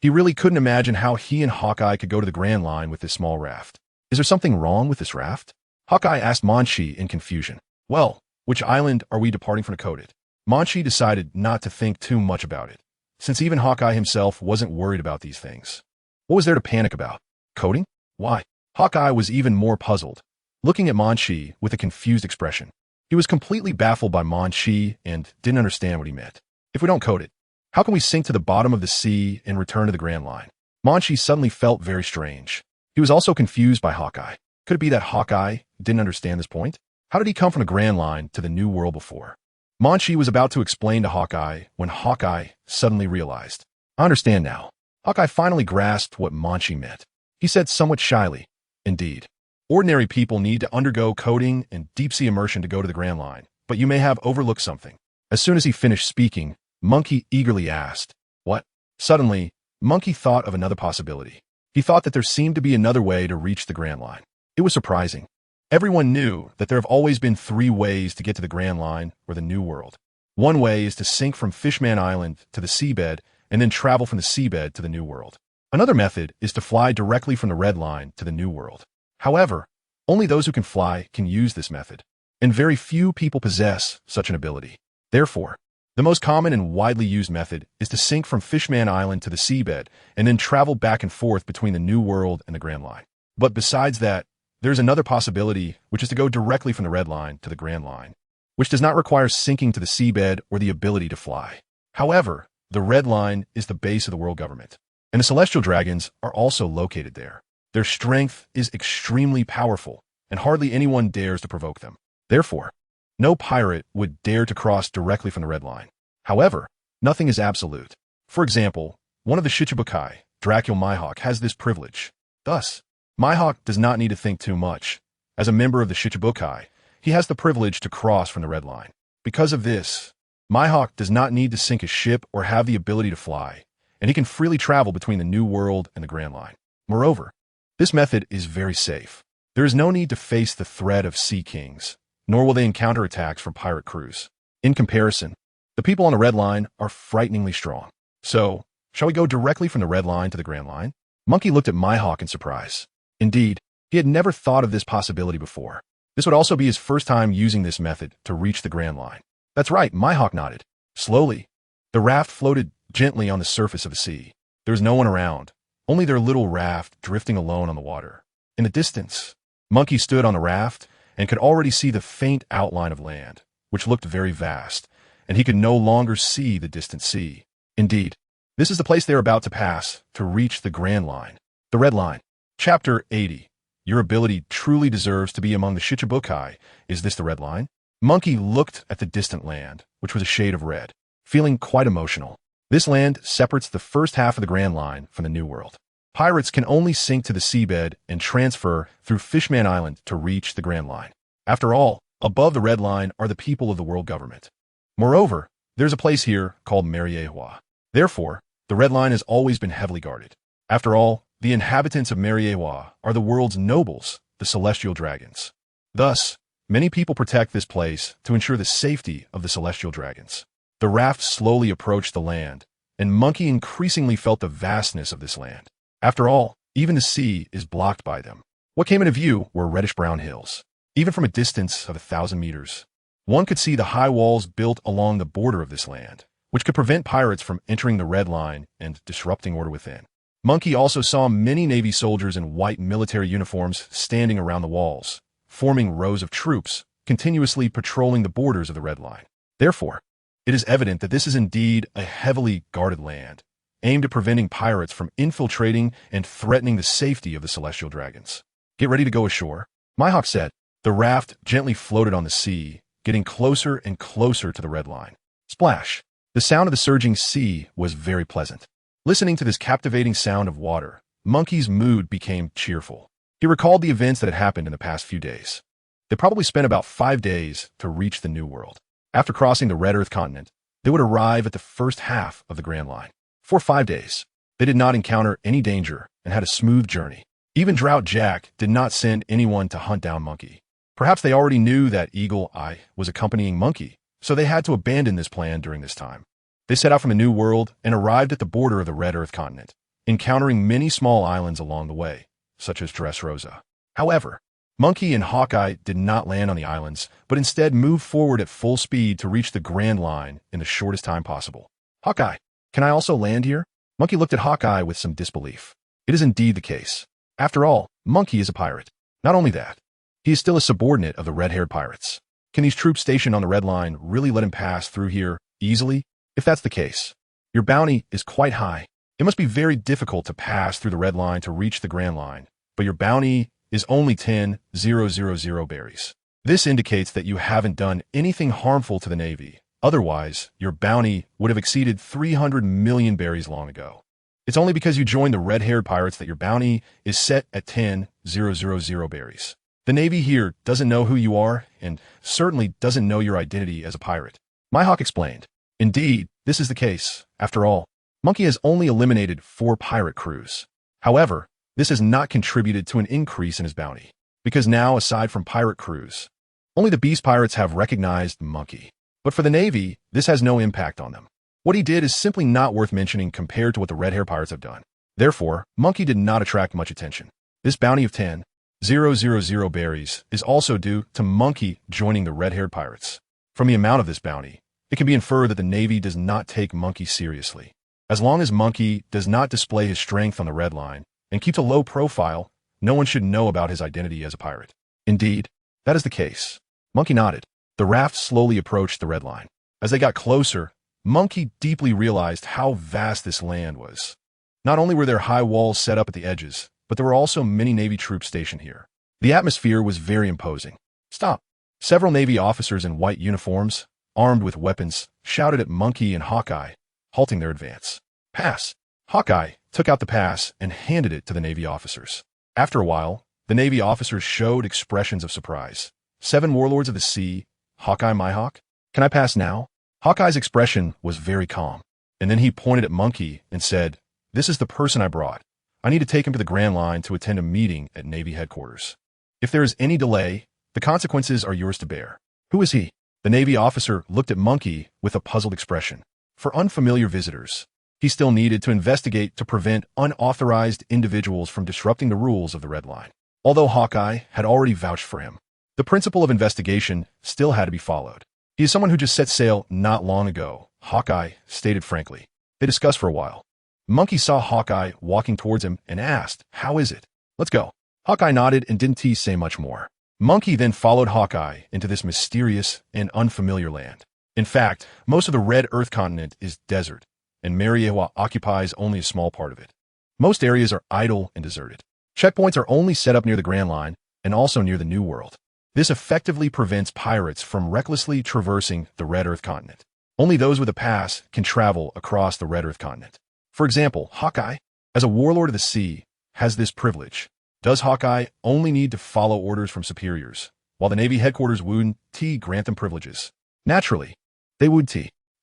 he really couldn't imagine how he and Hawkeye could go to the Grand Line with this small raft. Is there something wrong with this raft? Hawkeye asked Munchie in confusion. Well, which island are we departing from to coat it? Munchie decided not to think too much about it, since even Hawkeye himself wasn't worried about these things. What was there to panic about? Coding? Why? Hawkeye was even more puzzled, looking at Munchie with a confused expression. He was completely baffled by Munchie and didn't understand what he meant. If we don't code it, how can we sink to the bottom of the sea and return to the Grand Line? Munchie suddenly felt very strange. He was also confused by Hawkeye. Could it be that Hawkeye didn't understand this point? How did he come from the Grand Line to the New World before? Munchie was about to explain to Hawkeye when Hawkeye suddenly realized. I understand now. Hawkeye finally grasped what Munchie meant. He said somewhat shyly, indeed. Ordinary people need to undergo coding and deep-sea immersion to go to the Grand Line, but you may have overlooked something. As soon as he finished speaking, Munchie eagerly asked, what? Suddenly, Munchie thought of another possibility. He thought that there seemed to be another way to reach the Grand Line. It was surprising. Everyone knew that there have always been 3 ways to get to the Grand Line or the New World. One way is to sink from Fishman Island to the seabed and then travel from the seabed to the New World. Another method is to fly directly from the Red Line to the New World. However, only those who can fly can use this method, and very few people possess such an ability. Therefore, the most common and widely used method is to sink from Fishman Island to the seabed and then travel back and forth between the New World and the Grand Line. But besides that, there's another possibility, which is to go directly from the Red Line to the Grand Line, which does not require sinking to the seabed or the ability to fly. However, the Red Line is the base of the world government, and the Celestial Dragons are also located there. Their strength is extremely powerful, and hardly anyone dares to provoke them. Therefore, no pirate would dare to cross directly from the Red Line. However, nothing is absolute. For example, one of the Shichibukai, Dracula Mihawk, has this privilege. Thus, Mihawk does not need to think too much, As a member of the Shichibukai, he has the privilege to cross from the red line. Because of this, Mihawk does not need to sink his ship or have the ability to fly, and he can freely travel between the New World and the Grand Line. Moreover, this method is very safe. There is no need to face the threat of Sea Kings, nor will they encounter attacks from pirate crews. In comparison, the people on the red line are frighteningly strong. So, shall we go directly from the red line to the Grand Line? Monkey looked at Mihawk in surprise. Indeed, he had never thought of this possibility before. This would also be his first time using this method to reach the Grand Line. That's right, Mihawk nodded. Slowly, the raft floated gently on the surface of the sea. There was no one around, only their little raft drifting alone on the water. In the distance, Monkey stood on the raft and could already see the faint outline of land, which looked very vast, and he could no longer see the distant sea. Indeed, this is the place they are about to pass to reach the Grand Line, the Red Line. Chapter 80. Your ability truly deserves to be among the Shichibukai. Is this the Red Line? Monkey looked at the distant land, which was a shade of red, feeling quite emotional. This land separates the first half of the Grand Line from the New World. Pirates can only sink to the seabed and transfer through Fishman Island to reach the Grand Line. After all, above the Red Line are the people of the world government. Moreover, there's a place here called Mariehua. Therefore, the Red Line has always been heavily guarded. After all, the inhabitants of Mariehua are the world's nobles, the celestial dragons. Thus, many people protect this place to ensure the safety of the celestial dragons. The raft slowly approached the land, and Monkey increasingly felt the vastness of this land. After all, even the sea is blocked by them. What came into view were reddish-brown hills. Even from a distance of 1,000 meters, one could see the high walls built along the border of this land, which could prevent pirates from entering the Red Line and disrupting order within. Monkey also saw many Navy soldiers in white military uniforms standing around the walls, forming rows of troops, continuously patrolling the borders of the Red Line. Therefore, it is evident that this is indeed a heavily guarded land, aimed at preventing pirates from infiltrating and threatening the safety of the celestial dragons. Get ready to go ashore, Mihawk said. The raft gently floated on the sea, getting closer and closer to the Red Line. Splash! The sound of the surging sea was very pleasant. Listening to this captivating sound of water, Monkey's mood became cheerful. He recalled the events that had happened in the past few days. They probably spent about 5 days to reach the New World. After crossing the Red Earth continent, they would arrive at the first half of the Grand Line. For 5 days, they did not encounter any danger and had a smooth journey. Even Drought Jack did not send anyone to hunt down Monkey. Perhaps they already knew that Eagle Eye was accompanying Monkey, so they had to abandon this plan during this time. They set out from the New World and arrived at the border of the Red Earth continent, encountering many small islands along the way, such as Dressrosa. However, Monkey and Hawkeye did not land on the islands, but instead moved forward at full speed to reach the Grand Line in the shortest time possible. Hawkeye, can I also land here? Monkey looked at Hawkeye with some disbelief. It is indeed the case. After all, Monkey is a pirate. Not only that, he is still a subordinate of the red-haired pirates. Can these troops stationed on the Red Line really let him pass through here easily? If that's the case, your bounty is quite high. It must be very difficult to pass through the Red Line to reach the Grand Line, but your bounty is only 10,000 berries. This indicates that you haven't done anything harmful to the Navy. Otherwise, your bounty would have exceeded 300 million berries long ago. It's only because you joined the red-haired pirates that your bounty is set at 10,000 berries. The Navy here doesn't know who you are and certainly doesn't know your identity as a pirate. Mihawk explained. Indeed, this is the case. After all, Monkey has only eliminated 4 pirate crews. However, this has not contributed to an increase in his bounty, because now, aside from pirate crews, only the Beast Pirates have recognized Monkey. But for the Navy, this has no impact on them. What he did is simply not worth mentioning compared to what the red-haired pirates have done. Therefore, Monkey did not attract much attention. This bounty of 10,000 berries is also due to Monkey joining the red-haired pirates. From the amount of this bounty, it can be inferred that the Navy does not take Monkey seriously. As long as Monkey does not display his strength on the Red Line and keeps a low profile, no one should know about his identity as a pirate. Indeed, that is the case. Monkey nodded. The raft slowly approached the Red Line. As they got closer, Monkey deeply realized how vast this land was. Not only were there high walls set up at the edges, but there were also many Navy troops stationed here. The atmosphere was very imposing. Stop! Several Navy officers in white uniforms, armed with weapons, shouted at Monkey and Hawkeye, halting their advance. Pass! Hawkeye took out the pass and handed it to the Navy officers. After a while, The Navy officers showed expressions of surprise. 7 warlords of the sea, Hawkeye my hawk? Can I pass now? Hawkeye's expression was very calm. And then he pointed at Munchie and said, "This is the person I brought. I need to take him to the Grand Line to attend a meeting at Navy headquarters. If there is any delay, the consequences are yours to bear." "Who is he?" The Navy officer looked at Munchie with a puzzled expression. For unfamiliar visitors, he still needed to investigate to prevent unauthorized individuals from disrupting the rules of the Red Line. Although Hawkeye had already vouched for him, the principle of investigation still had to be followed. "He is someone who just set sail not long ago," Hawkeye stated frankly. They discussed for a while. Munchie saw Hawkeye walking towards him and asked, "How is it?" "Let's go." Hawkeye nodded and didn't say much more. Munchie then followed Hawkeye into this mysterious and unfamiliar land. In fact, most of the Red Earth continent is desert, and Mariewa occupies only a small part of it. Most areas are idle and deserted. Checkpoints are only set up near the Grand Line and also near the New World. This effectively prevents pirates from recklessly traversing the Red Earth continent. Only those with a pass can travel across the Red Earth continent. For example, Hawkeye, as a warlord of the sea, has this privilege. Does Hawkeye only need to follow orders from superiors, while the Navy headquarters would grant them privileges? Naturally, they would.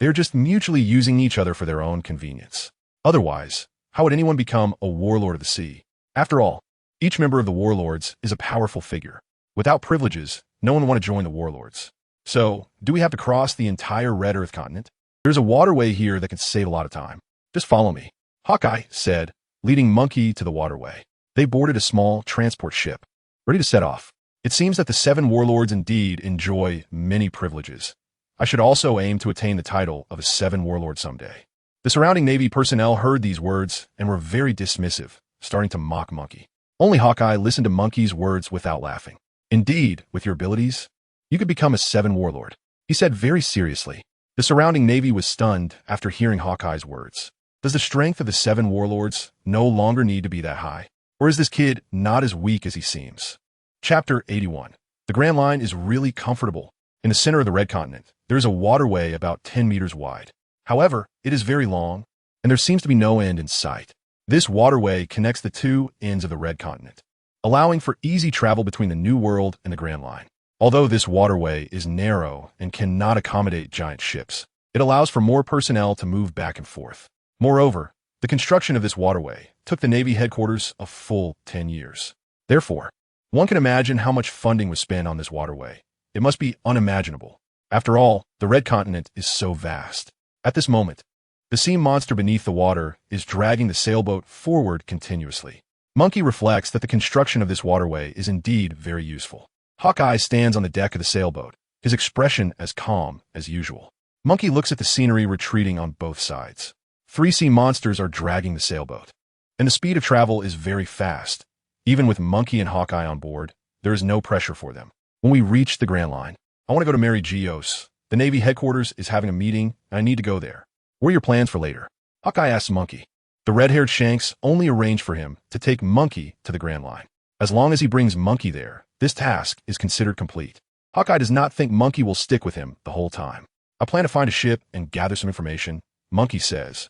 They're just mutually using each other for their own convenience. Otherwise, how would anyone become a warlord of the sea? After all, each member of the warlords is a powerful figure. Without privileges, no one would want to join the warlords. So, do we have to cross the entire Red Earth continent? There's a waterway here that can save a lot of time. Just follow me, Hawkeye said, leading Munchie to the waterway. They boarded a small transport ship, ready to set off. It seems that the 7 warlords indeed enjoy many privileges. I should also aim to attain the title of a 7 warlord someday. The surrounding Navy personnel heard these words and were very dismissive, starting to mock Munchie. Only Hawkeye listened to Munchie's words without laughing. "Indeed, with your abilities, you could become a 7 warlord," he said very seriously. The surrounding Navy was stunned after hearing Hawkeye's words. Does the strength of the 7 warlords no longer need to be that high? Or is this kid not as weak as he seems? Chapter 81. The Grand Line is really comfortable. In the center of the Red Continent, there is a waterway about 10 meters wide. However, it is very long, and there seems to be no end in sight. This waterway connects the 2 ends of the Red Continent, allowing for easy travel between the New World and the Grand Line. Although this waterway is narrow and cannot accommodate giant ships, it allows for more personnel to move back and forth. Moreover, the construction of this waterway took the Navy headquarters a full 10 years. Therefore, one can imagine how much funding was spent on this waterway. It must be unimaginable. After all, the Red Continent is so vast. At this moment, the sea monster beneath the water is dragging the sailboat forward continuously. Munchie reflects that the construction of this waterway is indeed very useful. Hawkeye stands on the deck of the sailboat, his expression as calm as usual. Munchie looks at the scenery retreating on both sides. 3 sea monsters are dragging the sailboat, and the speed of travel is very fast. Even with Munchie and Hawkeye on board, there is no pressure for them. When we reach the Grand Line, I want to go to Mary Geos. The Navy headquarters is having a meeting, and I need to go there. What are your plans for later? Hawkeye asks Munchie. The red-haired Shanks only arranged for him to take Munchie to the Grand Line. As long as he brings Munchie there, this task is considered complete. Hawkeye does not think Munchie will stick with him the whole time. I plan to find a ship and gather some information, Munchie says.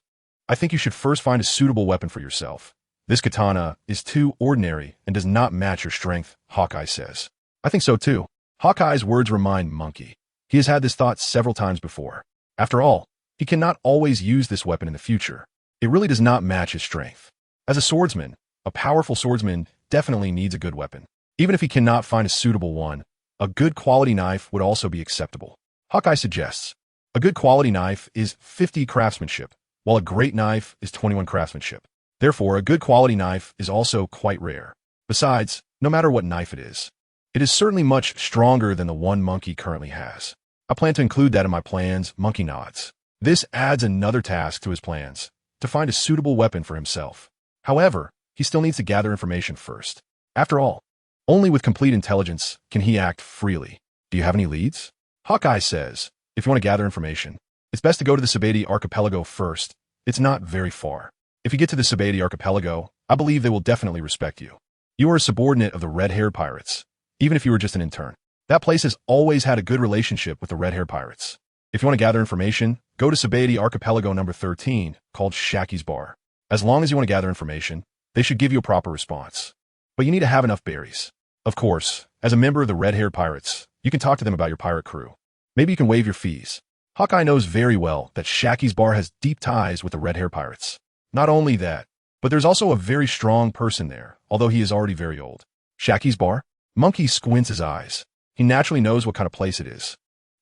I think you should first find a suitable weapon for yourself. This katana is too ordinary and does not match your strength, Hawkeye says. I think so too. Hawkeye's words remind Munchie. He has had this thought several times before. After all, he cannot always use this weapon in the future. It really does not match his strength. As a swordsman, a powerful swordsman definitely needs a good weapon. Even if he cannot find a suitable one, a good quality knife would also be acceptable. Hawkeye suggests, a good quality knife is 50 craftsmanship, while a great knife is 21 craftsmanship. Therefore, a good quality knife is also quite rare. Besides, no matter what knife it is certainly much stronger than the one Munchie currently has. I plan to include that in my plans, Munchie nods. This adds another task to his plans, to find a suitable weapon for himself. However, he still needs to gather information first. After all, only with complete intelligence can he act freely. Do you have any leads? Hawkeye says, if you want to gather information, it's best to go to the Sabati archipelago first. It's not very far. If you get to the Sabati archipelago, I believe they will definitely respect you. You are a subordinate of the red-haired pirates, even if you were just an intern. That place has always had a good relationship with the red-haired pirates. If you want to gather information, go to Sabati archipelago number 13, called Shaki's Bar. As long as you want to gather information, they should give you a proper response. but you need to have enough berries. Of course, as a member of the red-haired pirates, you can talk to them about your pirate crew. Maybe you can waive your fees. Hawkeye knows very well that Shaki's bar has deep ties with the red-haired pirates. Not only that, but there's also a very strong person there, although he is already very old. Shaki's bar? Munchie squints his eyes. He naturally knows what kind of place it is.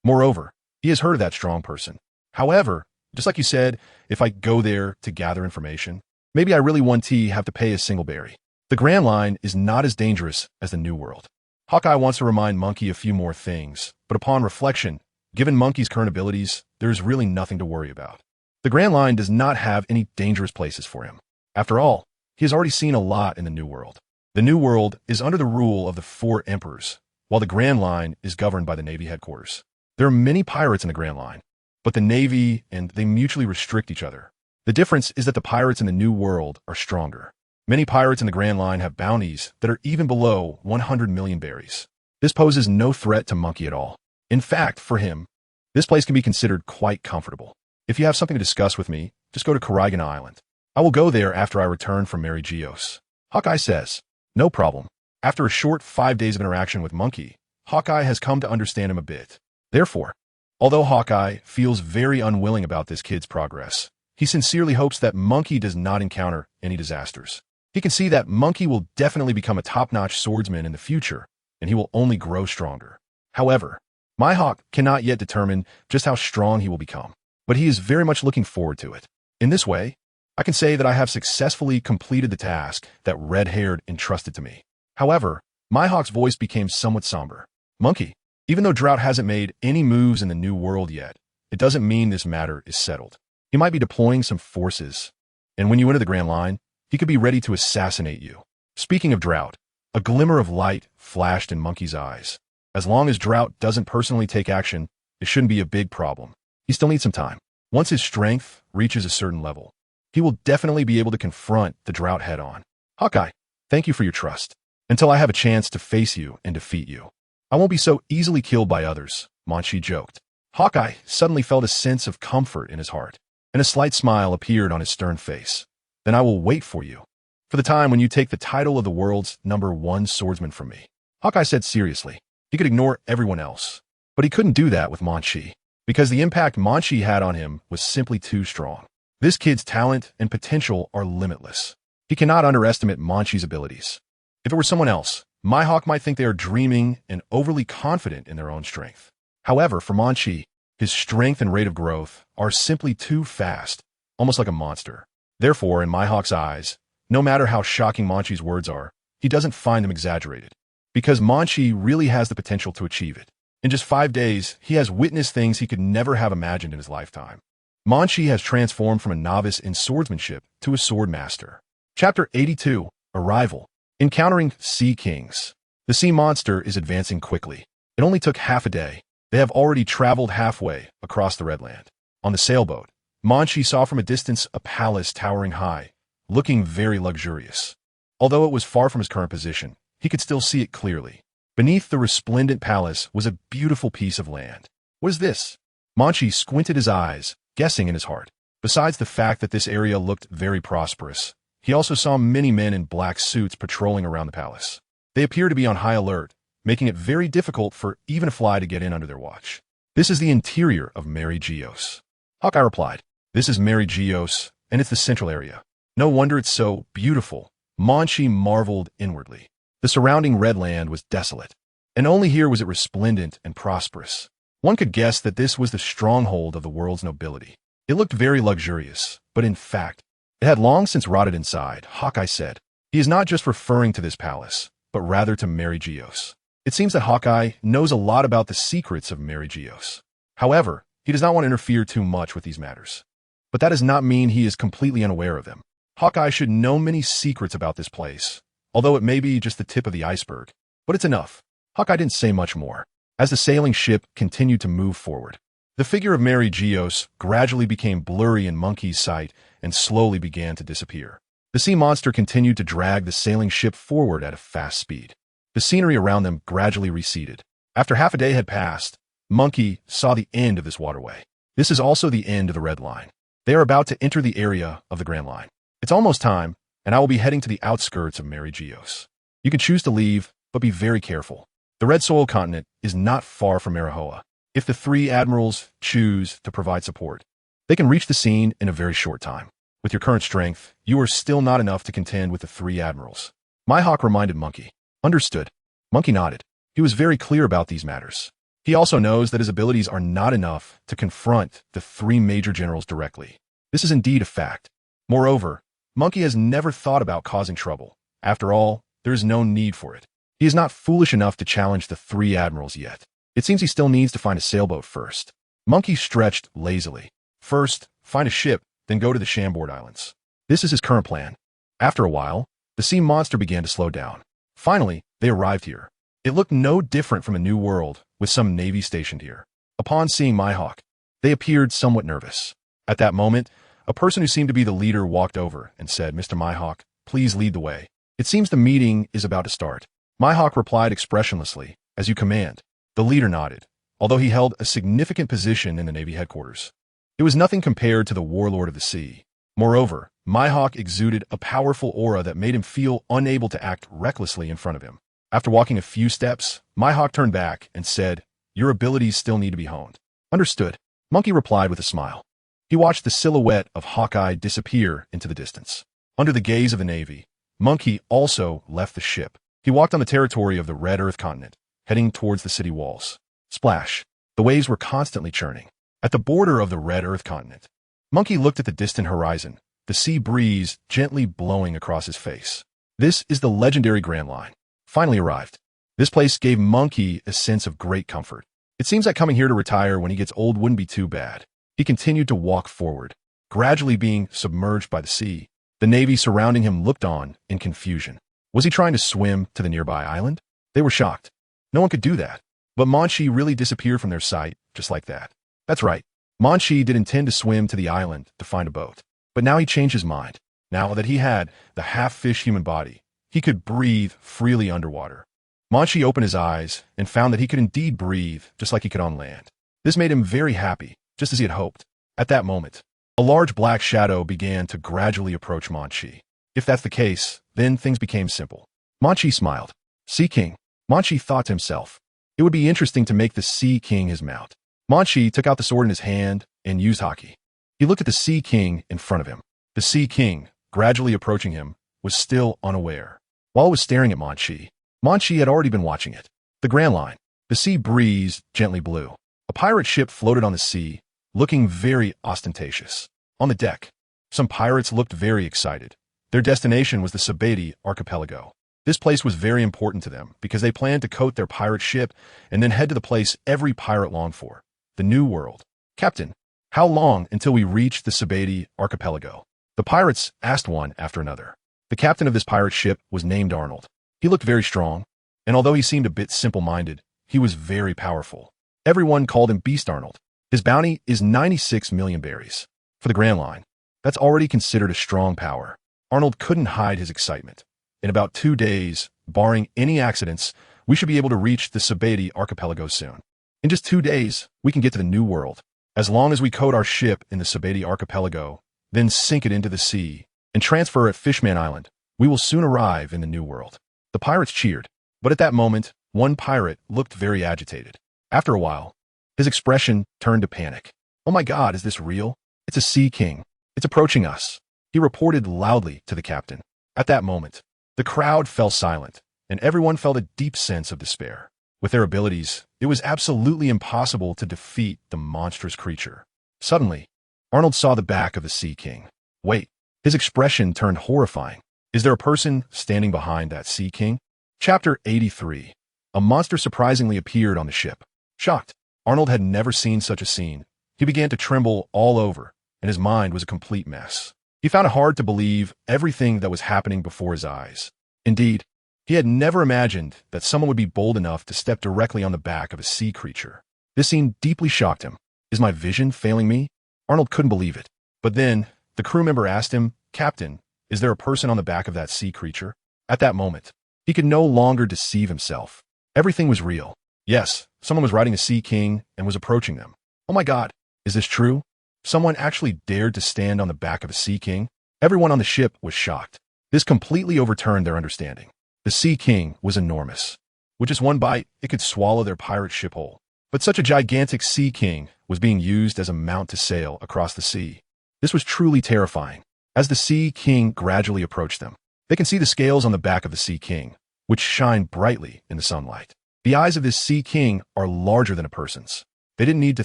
Moreover, he has heard of that strong person. However, just like you said, if I go there to gather information, maybe I really want to have to pay a single berry. The Grand Line is not as dangerous as the New World. Hawkeye wants to remind Munchie a few more things, but upon reflection, given Munchie's current abilities, there is really nothing to worry about. The Grand Line does not have any dangerous places for him. After all, he has already seen a lot in the New World. The New World is under the rule of the 4 emperors, while the Grand Line is governed by the Navy headquarters. There are many pirates in the Grand Line, but the Navy and they mutually restrict each other. The difference is that the pirates in the New World are stronger. Many pirates in the Grand Line have bounties that are even below 100 million berries. This poses no threat to Munchie at all. In fact, for him, this place can be considered quite comfortable. If you have something to discuss with me, just go to Krossda Island. I will go there after I return from Mary Geos. Hawkeye says, no problem. After a short 5 days of interaction with Munchie, Hawkeye has come to understand him a bit. Therefore, although Hawkeye feels very unwilling about this kid's progress, he sincerely hopes that Munchie does not encounter any disasters. He can see that Munchie will definitely become a top-notch swordsman in the future, and he will only grow stronger. However, Mihawk cannot yet determine just how strong he will become, but he is very much looking forward to it. In this way, I can say that I have successfully completed the task that Red-Haired entrusted to me. However, Mihawk's voice became somewhat somber. Munchie, even though Drought hasn't made any moves in the New World yet, it doesn't mean this matter is settled. He might be deploying some forces, and when you enter the Grand Line, he could be ready to assassinate you. Speaking of Drought, a glimmer of light flashed in Munchie's eyes. As long as Drought doesn't personally take action, it shouldn't be a big problem. He still needs some time. Once his strength reaches a certain level, he will definitely be able to confront the Drought head-on. Hawkeye, thank you for your trust. Until I have a chance to face you and defeat you, I won't be so easily killed by others, Munchie joked. Hawkeye suddenly felt a sense of comfort in his heart, and a slight smile appeared on his stern face. Then I will wait for you, for the time when you take the title of the world's #1 swordsman from me. Hawkeye said seriously. He could ignore everyone else, but he couldn't do that with Munchie, because the impact Munchie had on him was simply too strong. This kid's talent and potential are limitless. He cannot underestimate Munchie's abilities. If it were someone else, Mihawk might think they are dreaming and overly confident in their own strength. However, for Munchie, his strength and rate of growth are simply too fast, almost like a monster. Therefore, in Mihawk's eyes, no matter how shocking Munchie's words are, he doesn't find them exaggerated, because Munchie really has the potential to achieve it. In just 5 days, he has witnessed things he could never have imagined in his lifetime. Munchie has transformed from a novice in swordsmanship to a sword master. Chapter 82, Arrival. Encountering Sea Kings. The sea monster is advancing quickly. It only took half a day. They have already traveled halfway across the Redland. On the sailboat, Munchie saw from a distance a palace towering high, looking very luxurious. Although it was far from his current position, he could still see it clearly. Beneath the resplendent palace was a beautiful piece of land. What is this? Munchie squinted his eyes, guessing in his heart. Besides the fact that this area looked very prosperous, he also saw many men in black suits patrolling around the palace. They appear to be on high alert, making it very difficult for even a fly to get in under their watch. This is the interior of Mary Geos. Hawkeye replied, this is Mary Geos, and it's the central area. No wonder it's so beautiful. Munchie marveled inwardly. The surrounding red land was desolate, and only here was it resplendent and prosperous. One could guess that this was the stronghold of the world's nobility. It looked very luxurious, but in fact, it had long since rotted inside. Hawkeye said, he is not just referring to this palace, but rather to Mary Geos. It seems that Hawkeye knows a lot about the secrets of Mary Geos. However, he does not want to interfere too much with these matters. But that does not mean he is completely unaware of them. Hawkeye should know many secrets about this place, although it may be just the tip of the iceberg. But it's enough. Hawkeye didn't say much more. As the sailing ship continued to move forward, the figure of Mary Geos gradually became blurry in Munchie's sight and slowly began to disappear. The sea monster continued to drag the sailing ship forward at a fast speed. The scenery around them gradually receded. After half a day had passed, Munchie saw the end of this waterway. This is also the end of the Red Line. They are about to enter the area of the Grand Line. It's almost time, and I will be heading to the outskirts of Mary Geos. You can choose to leave, but be very careful. The Red Soil continent is not far from Arahoa. If the three admirals choose to provide support, they can reach the scene in a very short time. With your current strength, you are still not enough to contend with the three admirals. Mihawk reminded Monkey. Understood. Monkey nodded. He was very clear about these matters. He also knows that his abilities are not enough to confront the three major generals directly. This is indeed a fact. Moreover, Monkey has never thought about causing trouble. After all, there is no need for it. He is not foolish enough to challenge the three admirals yet. It seems he still needs to find a sailboat first. Monkey stretched lazily. First, find a ship, then go to the Chambord Islands. This is his current plan. After a while, the sea monster began to slow down. Finally, they arrived here. It looked no different from a new world, with some navy stationed here. Upon seeing Mihawk, they appeared somewhat nervous. At that moment, a person who seemed to be the leader walked over and said, "Mr. Mihawk, please lead the way. It seems the meeting is about to start." Mihawk replied expressionlessly, "As you command." The leader nodded, although he held a significant position in the Navy headquarters. It was nothing compared to the warlord of the sea. Moreover, Mihawk exuded a powerful aura that made him feel unable to act recklessly in front of him. After walking a few steps, Mihawk turned back and said, "Your abilities still need to be honed." Understood. Monkey replied with a smile. He watched the silhouette of Hawkeye disappear into the distance. Under the gaze of the Navy, Monkey also left the ship. He walked on the territory of the Red Earth continent, heading towards the city walls. Splash. The waves were constantly churning. At the border of the Red Earth continent, Monkey looked at the distant horizon, the sea breeze gently blowing across his face. This is the legendary Grand Line. Finally arrived. This place gave Monkey a sense of great comfort. It seems that coming here to retire when he gets old wouldn't be too bad. He continued to walk forward, gradually being submerged by the sea. The Navy surrounding him looked on in confusion. Was he trying to swim to the nearby island? They were shocked. No one could do that. But Munchie really disappeared from their sight, just like that. That's right. Munchie did intend to swim to the island to find a boat. But now he changed his mind. Now that he had the half-fish human body, he could breathe freely underwater. Munchie opened his eyes and found that he could indeed breathe just like he could on land. This made him very happy, just as he had hoped. At that moment, a large black shadow began to gradually approach Munchie. If that's the case, then things became simple. Munchie smiled. Sea King. Munchie thought to himself. It would be interesting to make the Sea King his mount. Munchie took out the sword in his hand and used Haki. He looked at the Sea King in front of him. The Sea King, gradually approaching him, was still unaware. While it was staring at Munchie, Munchie had already been watching it. The Grand Line. The sea breeze gently blew. A pirate ship floated on the sea, looking very ostentatious. On the deck, some pirates looked very excited. Their destination was the Sabati archipelago. This place was very important to them because they planned to coat their pirate ship and then head to the place every pirate longed for, the New World. "Captain, how long until we reach the Sabati archipelago?" The pirates asked one after another. The captain of this pirate ship was named Arnold. He looked very strong, and although he seemed a bit simple-minded, he was very powerful. Everyone called him Beast Arnold. His bounty is 96 million berries. For the Grand Line, that's already considered a strong power. Arnold couldn't hide his excitement. In about 2 days, barring any accidents, we should be able to reach the Sabati archipelago soon. In just 2 days, we can get to the New World. As long as we coat our ship in the Sabati archipelago, then sink it into the sea, and transfer at Fishman Island, we will soon arrive in the New World. The pirates cheered, but at that moment, one pirate looked very agitated. After a while, his expression turned to panic. "Oh my God, is this real? It's a Sea King. It's approaching us," he reported loudly to the captain. At that moment, the crowd fell silent, and everyone felt a deep sense of despair. With their abilities, it was absolutely impossible to defeat the monstrous creature. Suddenly, Arnold saw the back of the Sea King. Wait, his expression turned horrifying. Is there a person standing behind that Sea King? Chapter 83. A monster surprisingly appeared on the ship. Shocked, Arnold had never seen such a scene. He began to tremble all over, and his mind was a complete mess. He found it hard to believe everything that was happening before his eyes. Indeed, he had never imagined that someone would be bold enough to step directly on the back of a sea creature. This scene deeply shocked him. Is my vision failing me? Arnold couldn't believe it. But then, the crew member asked him, "Captain, is there a person on the back of that sea creature?" At that moment, he could no longer deceive himself. Everything was real. Yes, someone was riding a Sea King and was approaching them. Oh my God, is this true? Someone actually dared to stand on the back of a Sea King? Everyone on the ship was shocked. This completely overturned their understanding. The Sea King was enormous. With just one bite, it could swallow their pirate ship whole. But such a gigantic Sea King was being used as a mount to sail across the sea. This was truly terrifying. As the Sea King gradually approached them, they can see the scales on the back of the Sea King, which shine brightly in the sunlight. The eyes of this Sea King are larger than a person's. They didn't need to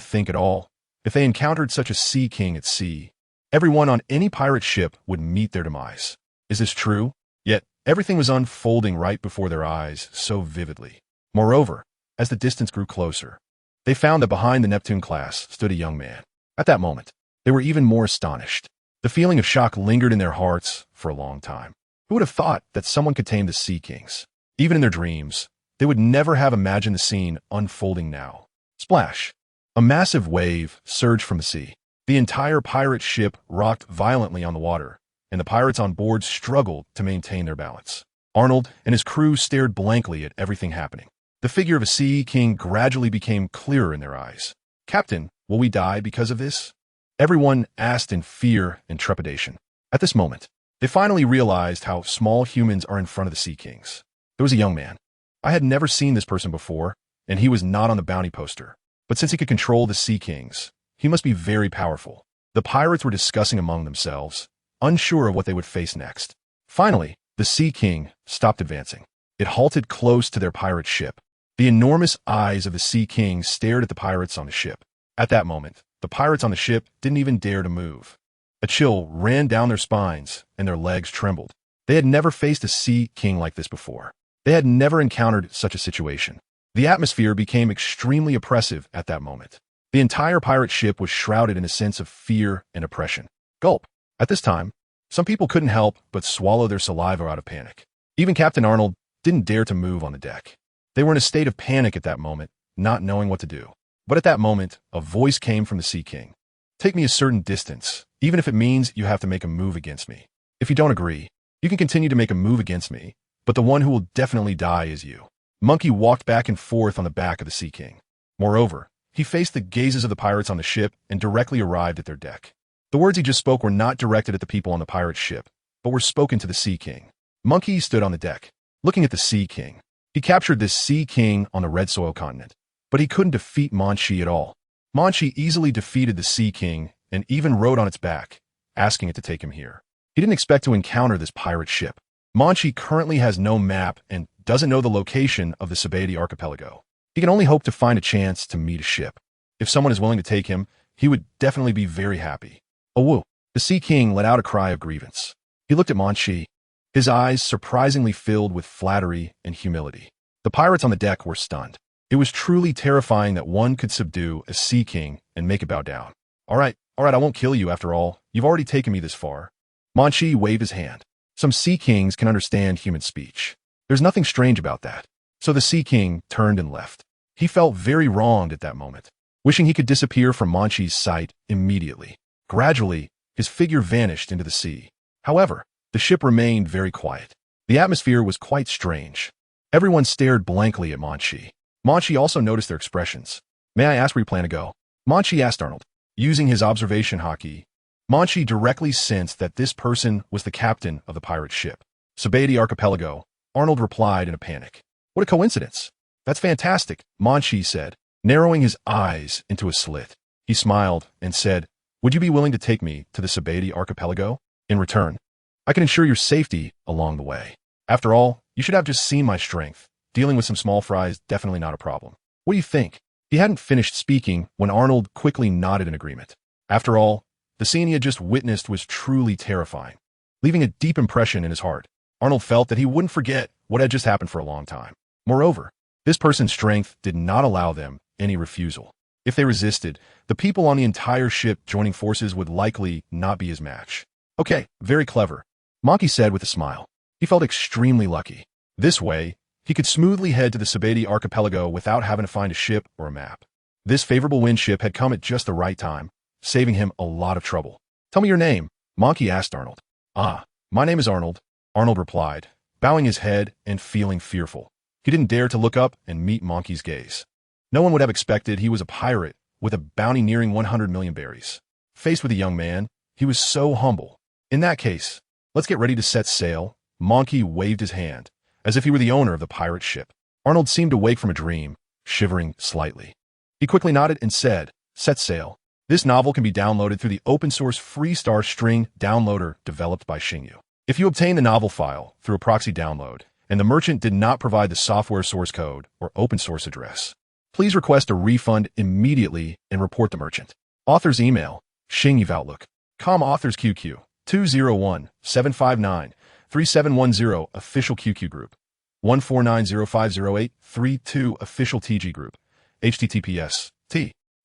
think at all. If they encountered such a Sea King at sea, everyone on any pirate ship would meet their demise. Is this true? Yet, everything was unfolding right before their eyes so vividly. Moreover, as the distance grew closer, they found that behind the Neptune class stood a young man. At that moment, they were even more astonished. The feeling of shock lingered in their hearts for a long time. Who would have thought that someone could tame the Sea Kings? Even in their dreams, they would never have imagined the scene unfolding now. Splash! A massive wave surged from the sea. The entire pirate ship rocked violently on the water, and the pirates on board struggled to maintain their balance. Arnold and his crew stared blankly at everything happening. The figure of a Sea King gradually became clearer in their eyes. "Captain, will we die because of this?" Everyone asked in fear and trepidation. At this moment, they finally realized how small humans are in front of the Sea Kings. There was a young man. I had never seen this person before, and he was not on the bounty poster. But since he could control the Sea Kings, he must be very powerful. The pirates were discussing among themselves, unsure of what they would face next. Finally, the Sea King stopped advancing. It halted close to their pirate ship. The enormous eyes of the Sea King stared at the pirates on the ship. At that moment, the pirates on the ship didn't even dare to move. A chill ran down their spines, and their legs trembled. They had never faced a Sea King like this before. They had never encountered such a situation. The atmosphere became extremely oppressive at that moment. The entire pirate ship was shrouded in a sense of fear and oppression. Gulp. At this time, some people couldn't help but swallow their saliva out of panic. Even Captain Arnold didn't dare to move on the deck. They were in a state of panic at that moment, not knowing what to do. But at that moment, a voice came from the Sea King. "Take me a certain distance, even if it means you have to make a move against me. If you don't agree, you can continue to make a move against me, but the one who will definitely die is you." Munchie walked back and forth on the back of the Sea King. Moreover, he faced the gazes of the pirates on the ship and directly arrived at their deck. The words he just spoke were not directed at the people on the pirate ship, but were spoken to the Sea King. Munchie stood on the deck, looking at the Sea King. He captured this Sea King on the Red Soil continent, but he couldn't defeat Munchie at all. Munchie easily defeated the Sea King and even rode on its back, asking it to take him here. He didn't expect to encounter this pirate ship. Munchie currently has no map and doesn't know the location of the TheAbility archipelago. He can only hope to find a chance to meet a ship. If someone is willing to take him, he would definitely be very happy. Oh woo! The Sea King let out a cry of grievance. He looked at Munchie, his eyes surprisingly filled with flattery and humility. The pirates on the deck were stunned. It was truly terrifying that one could subdue a Sea King and make it bow down. All right, I won't kill you after all. You've already taken me this far." Munchie waved his hand. Some Sea Kings can understand human speech. There's nothing strange about that. So the Sea King turned and left. He felt very wronged at that moment, wishing he could disappear from Munchie's sight immediately. Gradually, his figure vanished into the sea. However, the ship remained very quiet. The atmosphere was quite strange. Everyone stared blankly at Munchie. Munchie also noticed their expressions. "May I ask where you plan to go?" Munchie asked Arnold. Using his observation Haki, Munchie directly sensed that this person was the captain of the pirate ship. "TheAbility archipelago," Arnold replied in a panic. "What a coincidence." "That's fantastic," Munchie said, narrowing his eyes into a slit. He smiled and said, "Would you be willing to take me to the TheAbility archipelago? In return, I can ensure your safety along the way. After all, you should have just seen my strength. Dealing with some small fry is definitely not a problem. What do you think?" He hadn't finished speaking when Arnold quickly nodded in agreement. After all, the scene he had just witnessed was truly terrifying, leaving a deep impression in his heart. Arnold felt that he wouldn't forget what had just happened for a long time. Moreover, this person's strength did not allow them any refusal. If they resisted, the people on the entire ship joining forces would likely not be his match. "Okay, very clever," Munchie said with a smile. He felt extremely lucky. This way, he could smoothly head to the TheAbility archipelago without having to find a ship or a map. This favorable wind ship had come at just the right time, saving him a lot of trouble. "Tell me your name," Munchie asked Arnold. "Ah, my name is Arnold," Arnold replied, bowing his head and feeling fearful. He didn't dare to look up and meet Munchie's gaze. No one would have expected he was a pirate with a bounty nearing 100 million berries. Faced with a young man, he was so humble. "In that case, let's get ready to set sail." Munchie waved his hand. as if he were the owner of the pirate ship. Arnold seemed to wake from a dream, shivering slightly. He quickly nodded and said, "Set sail." This novel can be downloaded through the open-source free Star String downloader developed by Xingyu. If you obtain the novel file through a proxy download, and the merchant did not provide the software source code or open source address, please request a refund immediately and report the merchant. Author's email, xingyuoutlook.com. Author's QQ, 201-759-3710. Official QQ group, 149050832. Official TG group, https,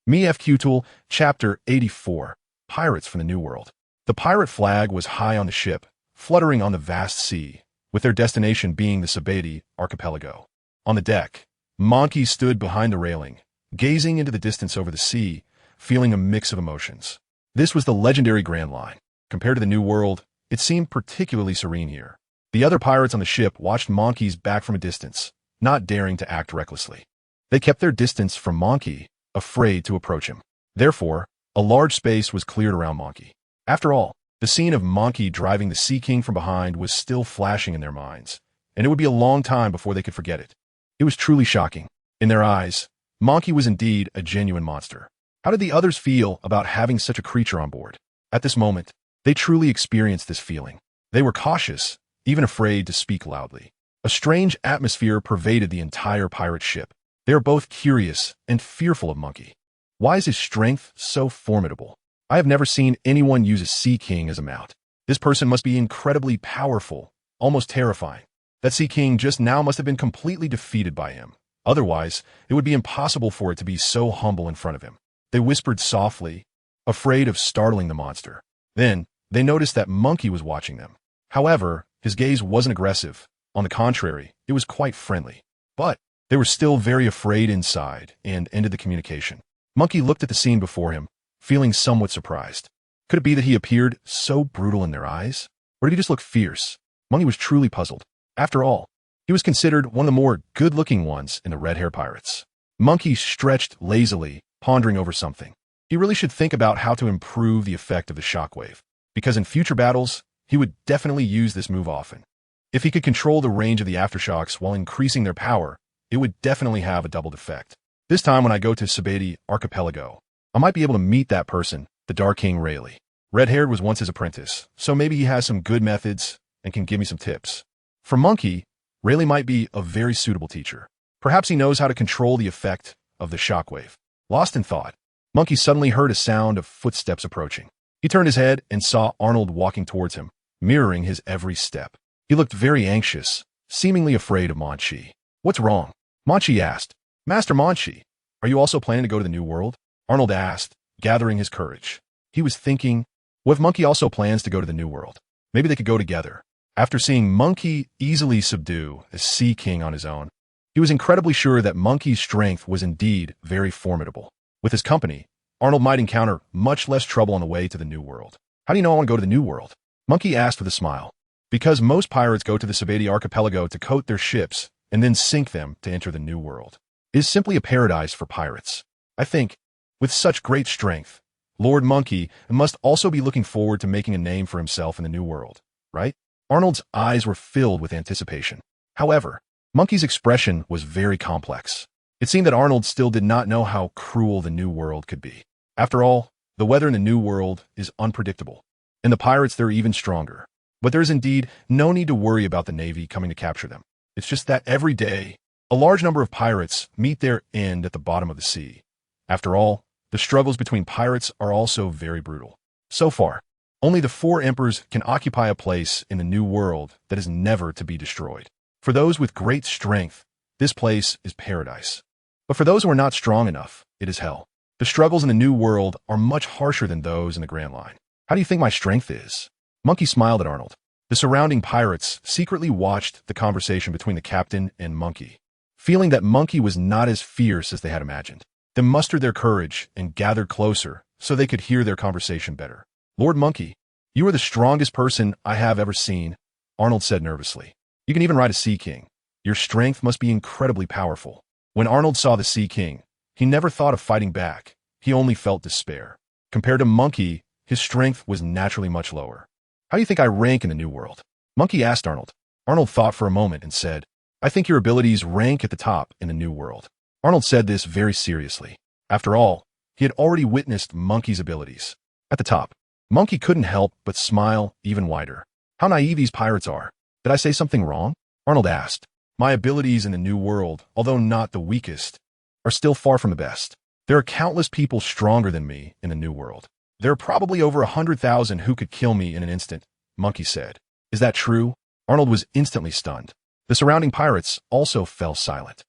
Me.FQ Tool, Chapter 84, Pirates from the New World. The pirate flag was high on the ship, fluttering on the vast sea, with their destination being the TheAbility archipelago. On the deck, Munchie stood behind the railing, gazing into the distance over the sea, feeling a mix of emotions. This was the legendary Grand Line. Compared to the New World, it seemed particularly serene here. The other pirates on the ship watched Munchie's back from a distance, not daring to act recklessly. They kept their distance from Munchie, afraid to approach him. Therefore, a large space was cleared around Munchie. After all, the scene of Munchie driving the Sea King from behind was still flashing in their minds, and it would be a long time before they could forget it. It was truly shocking. In their eyes, Munchie was indeed a genuine monster. How did the others feel about having such a creature on board? At this moment, they truly experienced this feeling. They were cautious, even afraid to speak loudly. A strange atmosphere pervaded the entire pirate ship. They were both curious and fearful of Munchie. Why is his strength so formidable? I have never seen anyone use a Sea King as a mount. This person must be incredibly powerful, almost terrifying. That Sea King just now must have been completely defeated by him. Otherwise, it would be impossible for it to be so humble in front of him. They whispered softly, afraid of startling the monster. Then, they noticed that Munchie was watching them. However, his gaze wasn't aggressive. On the contrary, it was quite friendly. But they were still very afraid inside and ended the communication. Munchie looked at the scene before him, feeling somewhat surprised. Could it be that he appeared so brutal in their eyes? Or did he just look fierce? Munchie was truly puzzled. After all, he was considered one of the more good-looking ones in the red-haired pirates. Munchie stretched lazily, pondering over something. He really should think about how to improve the effect of the shockwave, because in future battles, he would definitely use this move often. If he could control the range of the aftershocks while increasing their power, it would definitely have a doubled effect. This time when I go to TheAbility archipelago, I might be able to meet that person, the Dark King Rayleigh. Red-haired was once his apprentice, so maybe he has some good methods and can give me some tips. For Munchie, Rayleigh might be a very suitable teacher. Perhaps he knows how to control the effect of the shockwave. Lost in thought, Munchie suddenly heard a sound of footsteps approaching. He turned his head and saw Arnold walking towards him, mirroring his every step. He looked very anxious, seemingly afraid of Munchie. "What's wrong?" Munchie asked. "Master Munchie, are you also planning to go to the New World?" Arnold asked, gathering his courage. He was thinking, what if Munchie also plans to go to the New World? Maybe they could go together. After seeing Munchie easily subdue a Sea King on his own, he was incredibly sure that Munchie's strength was indeed very formidable. With his company, Arnold might encounter much less trouble on the way to the New World. "How do you know I want to go to the New World?" Munchie asked with a smile. "Because most pirates go to the TheAbility archipelago to coat their ships and then sink them to enter the New World. It is simply a paradise for pirates. I think, with such great strength, Lord Munchie must also be looking forward to making a name for himself in the New World, right?" Arnold's eyes were filled with anticipation. However, Munchie's expression was very complex. It seemed that Arnold still did not know how cruel the New World could be. After all, the weather in the New World is unpredictable, and the pirates there are even stronger. But there is indeed no need to worry about the Navy coming to capture them. It's just that every day, a large number of pirates meet their end at the bottom of the sea. After all, the struggles between pirates are also very brutal. So far, only the 4 emperors can occupy a place in the New World that is never to be destroyed. For those with great strength, this place is paradise. But for those who are not strong enough, it is hell. The struggles in the New World are much harsher than those in the Grand Line. "How do you think my strength is?" Munchie smiled at Arnold. The surrounding pirates secretly watched the conversation between the captain and Munchie, feeling that Munchie was not as fierce as they had imagined. They mustered their courage and gathered closer so they could hear their conversation better. "Lord Munchie, you are the strongest person I have ever seen," Arnold said nervously. "You can even ride a Sea King. Your strength must be incredibly powerful." When Arnold saw the Sea King, he never thought of fighting back. He only felt despair. Compared to Munchie, his strength was naturally much lower. "How do you think I rank in the New World?" Munchie asked Arnold. Arnold thought for a moment and said, I think your abilities rank at the top in the New World. Arnold said this very seriously. After all, he had already witnessed Monkey's abilities. At the top, Monkey couldn't help but smile even wider. How naive these pirates are. Did I say something wrong? Arnold asked. My abilities in the New World, although not the weakest, are still far from the best. There are countless people stronger than me in the New World. There are probably over 100,000 who could kill me in an instant, Monkey said. Is that true? Arnold was instantly stunned. The surrounding pirates also fell silent.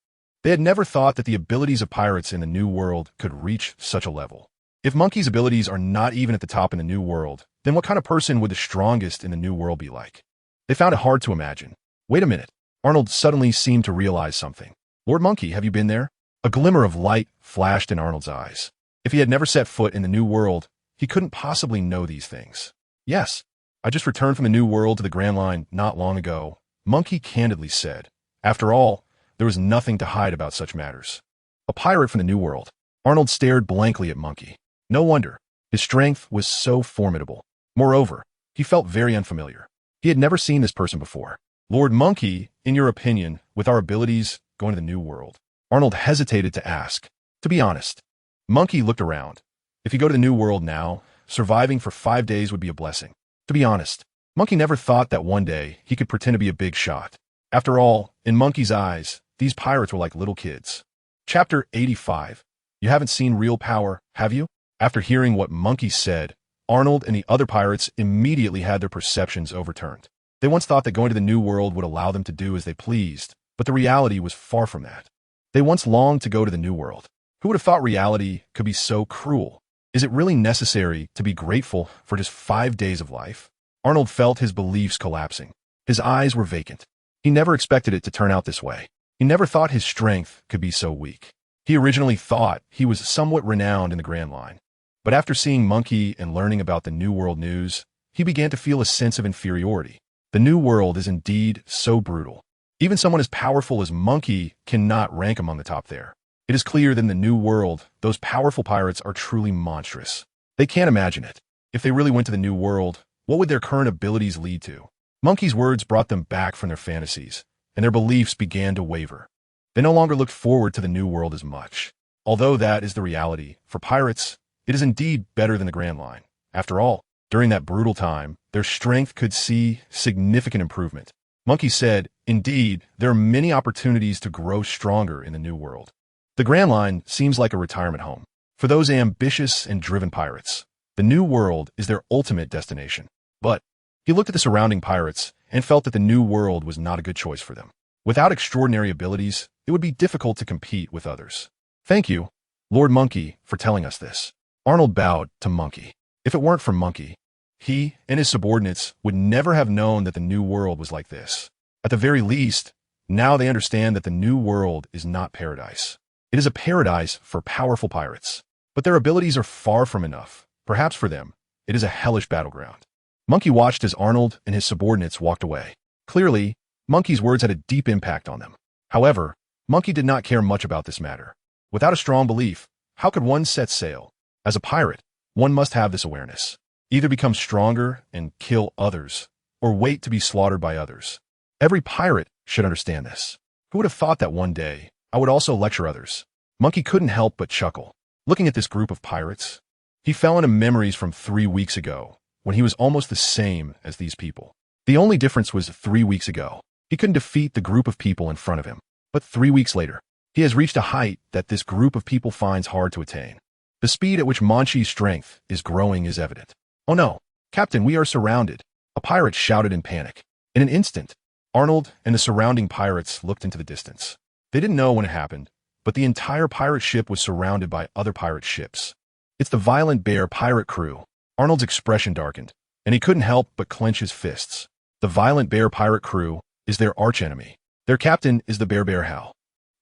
They had never thought that the abilities of pirates in the New World could reach such a level. If Monkey's abilities are not even at the top in the New World, then what kind of person would the strongest in the New World be like? They found it hard to imagine. Wait a minute. Arnold suddenly seemed to realize something. Lord Monkey, have you been there? A glimmer of light flashed in Arnold's eyes. If he had never set foot in the New World, he couldn't possibly know these things. Yes, I just returned from the New World to the Grand Line not long ago, Monkey candidly said. After all, there was nothing to hide about such matters. A pirate from the New World. Arnold stared blankly at Monkey. No wonder. His strength was so formidable. Moreover, he felt very unfamiliar. He had never seen this person before. Lord Monkey, in your opinion, with our abilities going to the New World? Arnold hesitated to ask. To be honest. Monkey looked around. If you go to the New World now, surviving for 5 days would be a blessing. To be honest, Monkey never thought that one day he could pretend to be a big shot. After all, in Monkey's eyes, these pirates were like little kids. Chapter 85. You haven't seen real power, have you? After hearing what Monkey said, Arnold and the other pirates immediately had their perceptions overturned. They once thought that going to the New World would allow them to do as they pleased, but the reality was far from that. They once longed to go to the New World. Who would have thought reality could be so cruel? Is it really necessary to be grateful for just 5 days of life? Arnold felt his beliefs collapsing. His eyes were vacant. He never expected it to turn out this way. He never thought his strength could be so weak. He originally thought he was somewhat renowned in the Grand Line. But after seeing Monkey and learning about the New World news, he began to feel a sense of inferiority. The New World is indeed so brutal. Even someone as powerful as Monkey cannot rank among the top there. It is clear that in the New World, those powerful pirates are truly monstrous. They can't imagine it. If they really went to the New World, what would their current abilities lead to? Monkey's words brought them back from their fantasies, and their beliefs began to waver. They no longer looked forward to the New World as much. Although that is the reality, for pirates, it is indeed better than the Grand Line. After all, during that brutal time, their strength could see significant improvement. Monkey said, indeed, there are many opportunities to grow stronger in the New World. The Grand Line seems like a retirement home. For those ambitious and driven pirates, the New World is their ultimate destination. But he looked at the surrounding pirates and felt that the New World was not a good choice for them. Without extraordinary abilities, it would be difficult to compete with others. Thank you, Lord Monkey, for telling us this. Arnold bowed to Monkey. If it weren't for Monkey, he and his subordinates would never have known that the New World was like this. At the very least, now they understand that the New World is not paradise. It is a paradise for powerful pirates. But their abilities are far from enough. Perhaps for them, it is a hellish battleground. Monkey watched as Arnold and his subordinates walked away. Clearly, Monkey's words had a deep impact on them. However, Monkey did not care much about this matter. Without a strong belief, how could one set sail? As a pirate, one must have this awareness. Either become stronger and kill others, or wait to be slaughtered by others. Every pirate should understand this. Who would have thought that one day I would also lecture others? Monkey couldn't help but chuckle. Looking at this group of pirates, he fell into memories from 3 weeks ago, when he was almost the same as these people. The only difference was 3 weeks ago. He couldn't defeat the group of people in front of him. But 3 weeks later, he has reached a height that this group of people finds hard to attain. The speed at which Munchie's strength is growing is evident. Oh no, Captain, we are surrounded. A pirate shouted in panic. In an instant, Arnold and the surrounding pirates looked into the distance. They didn't know when it happened, but the entire pirate ship was surrounded by other pirate ships. It's the Violent Bear pirate crew. Arnold's expression darkened, and he couldn't help but clench his fists. The Violent Bear pirate crew is their archenemy. Their captain is the Bear Hal.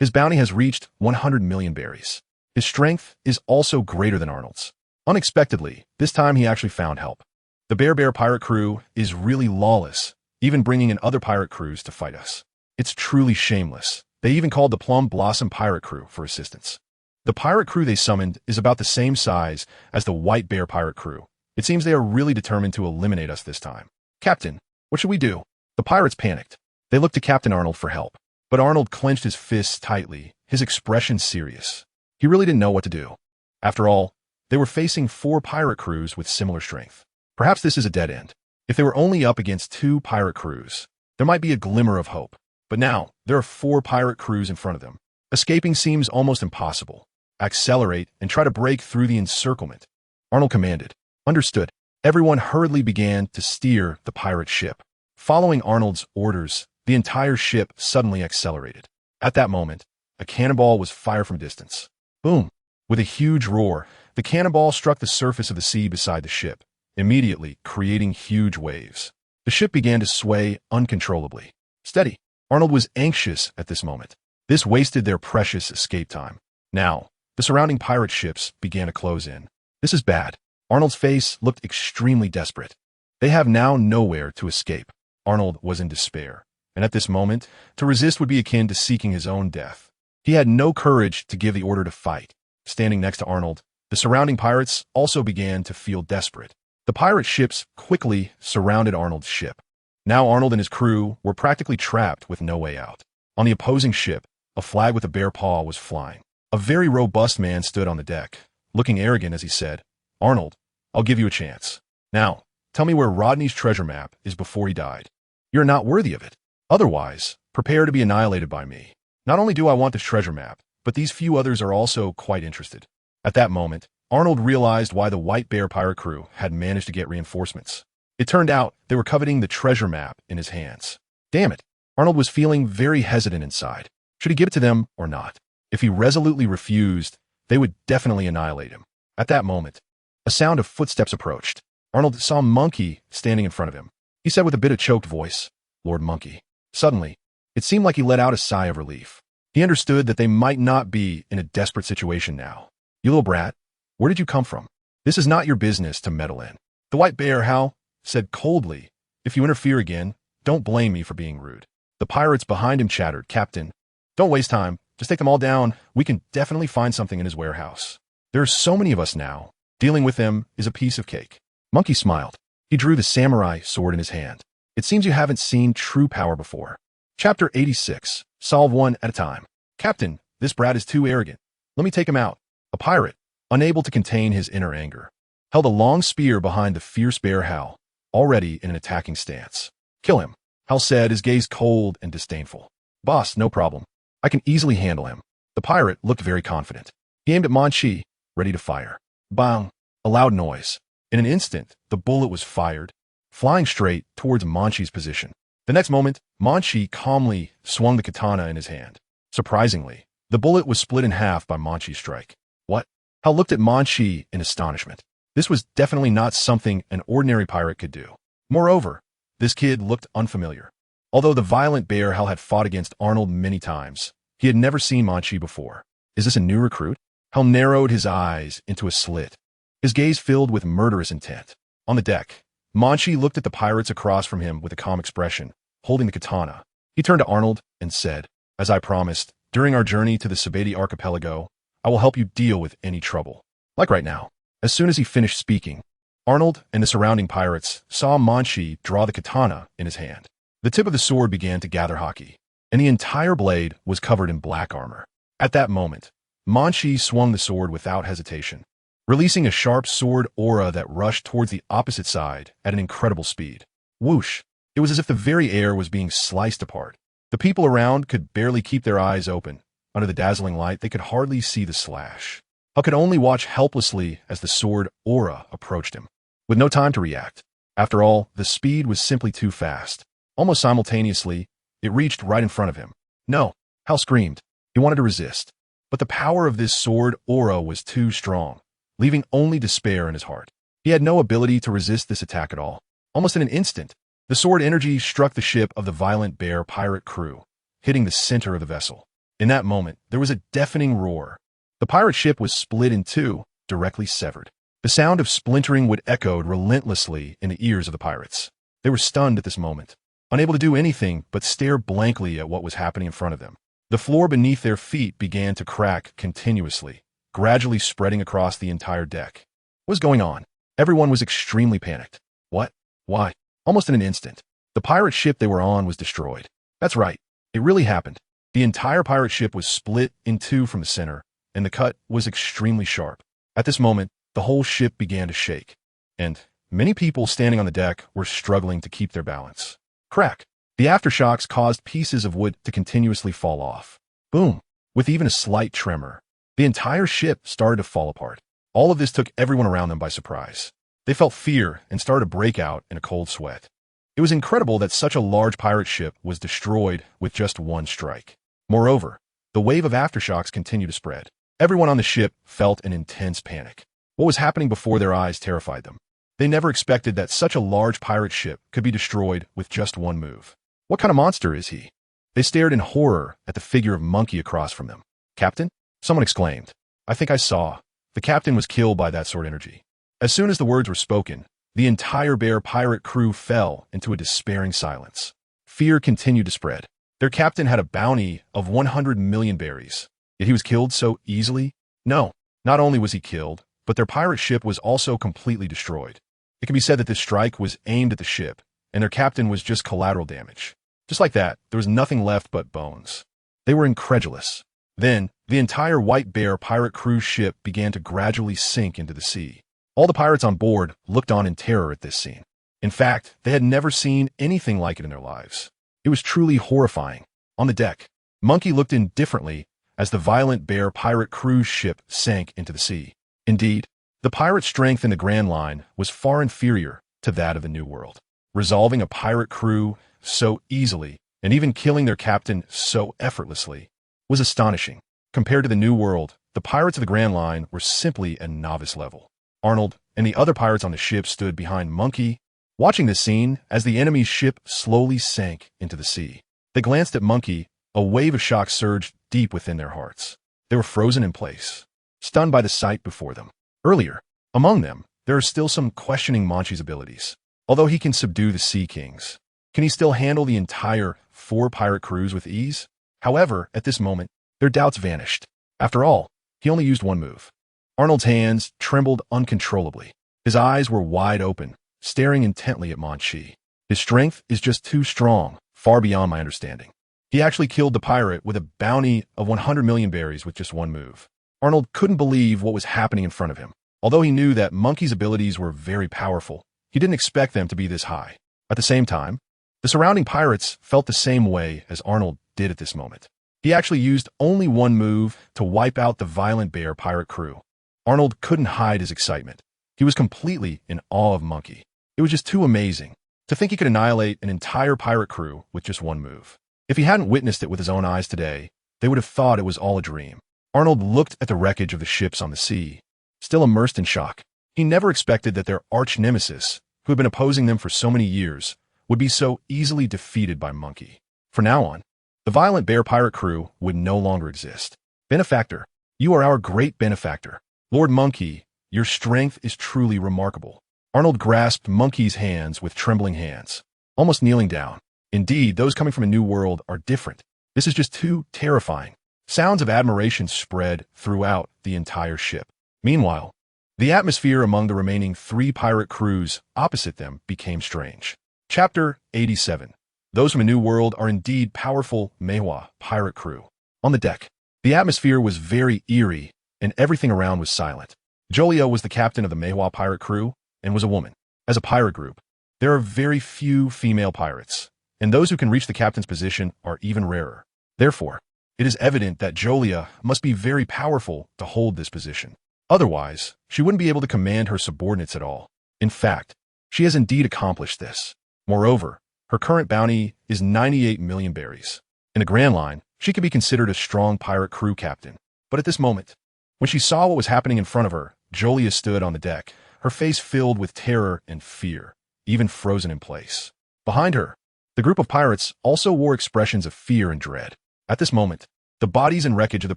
His bounty has reached 100 million berries. His strength is also greater than Arnold's. Unexpectedly, this time he actually found help. The Bear pirate crew is really lawless, even bringing in other pirate crews to fight us. It's truly shameless. They even called the Plum Blossom pirate crew for assistance. The pirate crew they summoned is about the same size as the Whitebeard pirate crew. It seems they are really determined to eliminate us this time. Captain, what should we do? The pirates panicked. They looked to Captain Arnold for help. But Arnold clenched his fists tightly, his expression serious. He really didn't know what to do. After all, they were facing 4 pirate crews with similar strength. Perhaps this is a dead end. If they were only up against 2 pirate crews, there might be a glimmer of hope. But now, there are 4 pirate crews in front of them. Escaping seems almost impossible. Accelerate and try to break through the encirclement. Arnold commanded. Understood. Everyone hurriedly began to steer the pirate ship. Following Arnold's orders, the entire ship suddenly accelerated. At that moment, a cannonball was fired from distance. Boom! With a huge roar, the cannonball struck the surface of the sea beside the ship, immediately creating huge waves. The ship began to sway uncontrollably. Steady! Arnold was anxious at this moment. This wasted their precious escape time. Now, the surrounding pirate ships began to close in. This is bad. Arnold's face looked extremely desperate. They have now nowhere to escape. Arnold was in despair, and at this moment, to resist would be akin to seeking his own death. He had no courage to give the order to fight. Standing next to Arnold, the surrounding pirates also began to feel desperate. The pirate ships quickly surrounded Arnold's ship. Now Arnold and his crew were practically trapped with no way out. On the opposing ship, a flag with a bare paw was flying. A very robust man stood on the deck, looking arrogant as he said, "Arnold, I'll give you a chance. Now, tell me where Rodney's treasure map is before he died. You're not worthy of it. Otherwise, prepare to be annihilated by me. Not only do I want this treasure map, but these few others are also quite interested." At that moment, Arnold realized why the Whitebeard pirate crew had managed to get reinforcements. It turned out they were coveting the treasure map in his hands. Damn it! Arnold was feeling very hesitant inside. Should he give it to them or not? If he resolutely refused, they would definitely annihilate him. At that moment, a sound of footsteps approached. Arnold saw Munchie standing in front of him. He said with a bit of choked voice, "Lord Munchie." Suddenly, it seemed like he let out a sigh of relief. He understood that they might not be in a desperate situation now. "You little brat, where did you come from? This is not your business to meddle in." The Whitebeard said coldly, "If you interfere again, don't blame me for being rude." The pirates behind him chattered, "Captain, don't waste time. Just take them all down. We can definitely find something in his warehouse. There are so many of us now. Dealing with them is a piece of cake." Munchie smiled. He drew the samurai sword in his hand. "It seems you haven't seen true power before." Chapter 86. Solve one at a time. "Captain, this brat is too arrogant. Let me take him out." A pirate, unable to contain his inner anger, held a long spear behind the fierce bear Hal, already in an attacking stance. "Kill him," Hal said, his gaze cold and disdainful. "Boss, no problem. I can easily handle him." The pirate looked very confident. He aimed at Munchie, ready to fire. Bang! A loud noise. In an instant, the bullet was fired, flying straight towards Munchie's position. The next moment, Munchie calmly swung the katana in his hand. Surprisingly, the bullet was split in half by Munchie's strike. What? Hal looked at Munchie in astonishment. This was definitely not something an ordinary pirate could do. Moreover, this kid looked unfamiliar. Although the violent bear Hal had fought against Arnold many times, he had never seen Munchie before. Is this a new recruit? Hal narrowed his eyes into a slit, his gaze filled with murderous intent. On the deck, Munchie looked at the pirates across from him with a calm expression, holding the katana. He turned to Arnold and said, "As I promised, during our journey to the TheAbility archipelago, I will help you deal with any trouble. Like right now." As soon as he finished speaking, Arnold and the surrounding pirates saw Munchie draw the katana in his hand. The tip of the sword began to gather Haki, and the entire blade was covered in black armor. At that moment, Munchie swung the sword without hesitation, releasing a sharp sword aura that rushed towards the opposite side at an incredible speed. Whoosh! It was as if the very air was being sliced apart. The people around could barely keep their eyes open. Under the dazzling light, they could hardly see the slash. Hal could only watch helplessly as the sword aura approached him, with no time to react. After all, the speed was simply too fast. Almost simultaneously, it reached right in front of him. "No!" Hal screamed. He wanted to resist, but the power of this sword aura was too strong, leaving only despair in his heart. He had no ability to resist this attack at all. Almost in an instant, the sword energy struck the ship of the violent bear pirate crew, hitting the center of the vessel. In that moment, there was a deafening roar. The pirate ship was split in two, directly severed. The sound of splintering would echoed relentlessly in the ears of the pirates. They were stunned at this moment, unable to do anything but stare blankly at what was happening in front of them. The floor beneath their feet began to crack continuously, gradually spreading across the entire deck. What was going on? Everyone was extremely panicked. What? Why? Almost in an instant, the pirate ship they were on was destroyed. That's right. It really happened. The entire pirate ship was split in two from the center, and the cut was extremely sharp. At this moment, the whole ship began to shake, and many people standing on the deck were struggling to keep their balance. Crack! The aftershocks caused pieces of wood to continuously fall off. Boom! With even a slight tremor, the entire ship started to fall apart. All of this took everyone around them by surprise. They felt fear and started to break out in a cold sweat. It was incredible that such a large pirate ship was destroyed with just one strike. Moreover, the wave of aftershocks continued to spread. Everyone on the ship felt an intense panic. What was happening before their eyes terrified them. They never expected that such a large pirate ship could be destroyed with just one move. What kind of monster is he? They stared in horror at the figure of Munchie across from them. Captain? Someone exclaimed. I think I saw. The captain was killed by that sword energy. As soon as the words were spoken, the entire bear pirate crew fell into a despairing silence. Fear continued to spread. Their captain had a bounty of 100 million berries. Yet he was killed so easily? No, not only was he killed, but their pirate ship was also completely destroyed. It can be said that this strike was aimed at the ship, and their captain was just collateral damage. Just like that, there was nothing left but bones. They were incredulous. Then, the entire White Bear pirate cruise ship began to gradually sink into the sea. All the pirates on board looked on in terror at this scene. In fact, they had never seen anything like it in their lives. It was truly horrifying. On the deck, Munchie looked indifferently as the violent bear pirate cruise ship sank into the sea. Indeed, the pirate strength in the Grand Line was far inferior to that of the New World. Resolving a pirate crew so easily, and even killing their captain so effortlessly, was astonishing. Compared to the New World, the pirates of the Grand Line were simply at novice level. Arnold and the other pirates on the ship stood behind Munchie, watching this scene as the enemy's ship slowly sank into the sea. They glanced at Munchie. A wave of shock surged deep within their hearts. They were frozen in place, stunned by the sight before them. Earlier, among them, there are still some questioning Munchie's abilities. Although he can subdue the Sea Kings, can he still handle the entire 4 pirate crews with ease? However, at this moment, their doubts vanished. After all, he only used one move. Arnold's hands trembled uncontrollably. His eyes were wide open, staring intently at Munchie. His strength is just too strong, far beyond my understanding. He actually killed the pirate with a bounty of 100 million berries with just one move. Arnold couldn't believe what was happening in front of him. Although he knew that Munchie's abilities were very powerful, he didn't expect them to be this high. At the same time, the surrounding pirates felt the same way as Arnold did at this moment. He actually used only one move to wipe out the violent bear pirate crew. Arnold couldn't hide his excitement. He was completely in awe of Munchie. It was just too amazing to think he could annihilate an entire pirate crew with just one move. If he hadn't witnessed it with his own eyes today, they would have thought it was all a dream. Arnold looked at the wreckage of the ships on the sea, still immersed in shock. He never expected that their arch-nemesis, who had been opposing them for so many years, would be so easily defeated by Munchie. From now on, the violent bear pirate crew would no longer exist. Benefactor, you are our great benefactor. Lord Munchie, your strength is truly remarkable. Arnold grasped Munchie's hands with trembling hands, almost kneeling down. Indeed, those coming from a new world are different. This is just too terrifying. Sounds of admiration spread throughout the entire ship. Meanwhile, the atmosphere among the remaining 3 pirate crews opposite them became strange. Chapter 87. Those from a new world are indeed powerful Meiwa pirate crew. On the deck, the atmosphere was very eerie, and everything around was silent. Jolia was the captain of the Meiwa pirate crew and was a woman. As a pirate group, there are very few female pirates, and those who can reach the captain's position are even rarer. Therefore, it is evident that Jolia must be very powerful to hold this position. Otherwise, she wouldn't be able to command her subordinates at all. In fact, she has indeed accomplished this. Moreover, her current bounty is 98 million berries. In the Grand Line, she could be considered a strong pirate crew captain. But at this moment, when she saw what was happening in front of her, Jolia stood on the deck, her face filled with terror and fear, even frozen in place. Behind her, the group of pirates also wore expressions of fear and dread. At this moment, the bodies and wreckage of the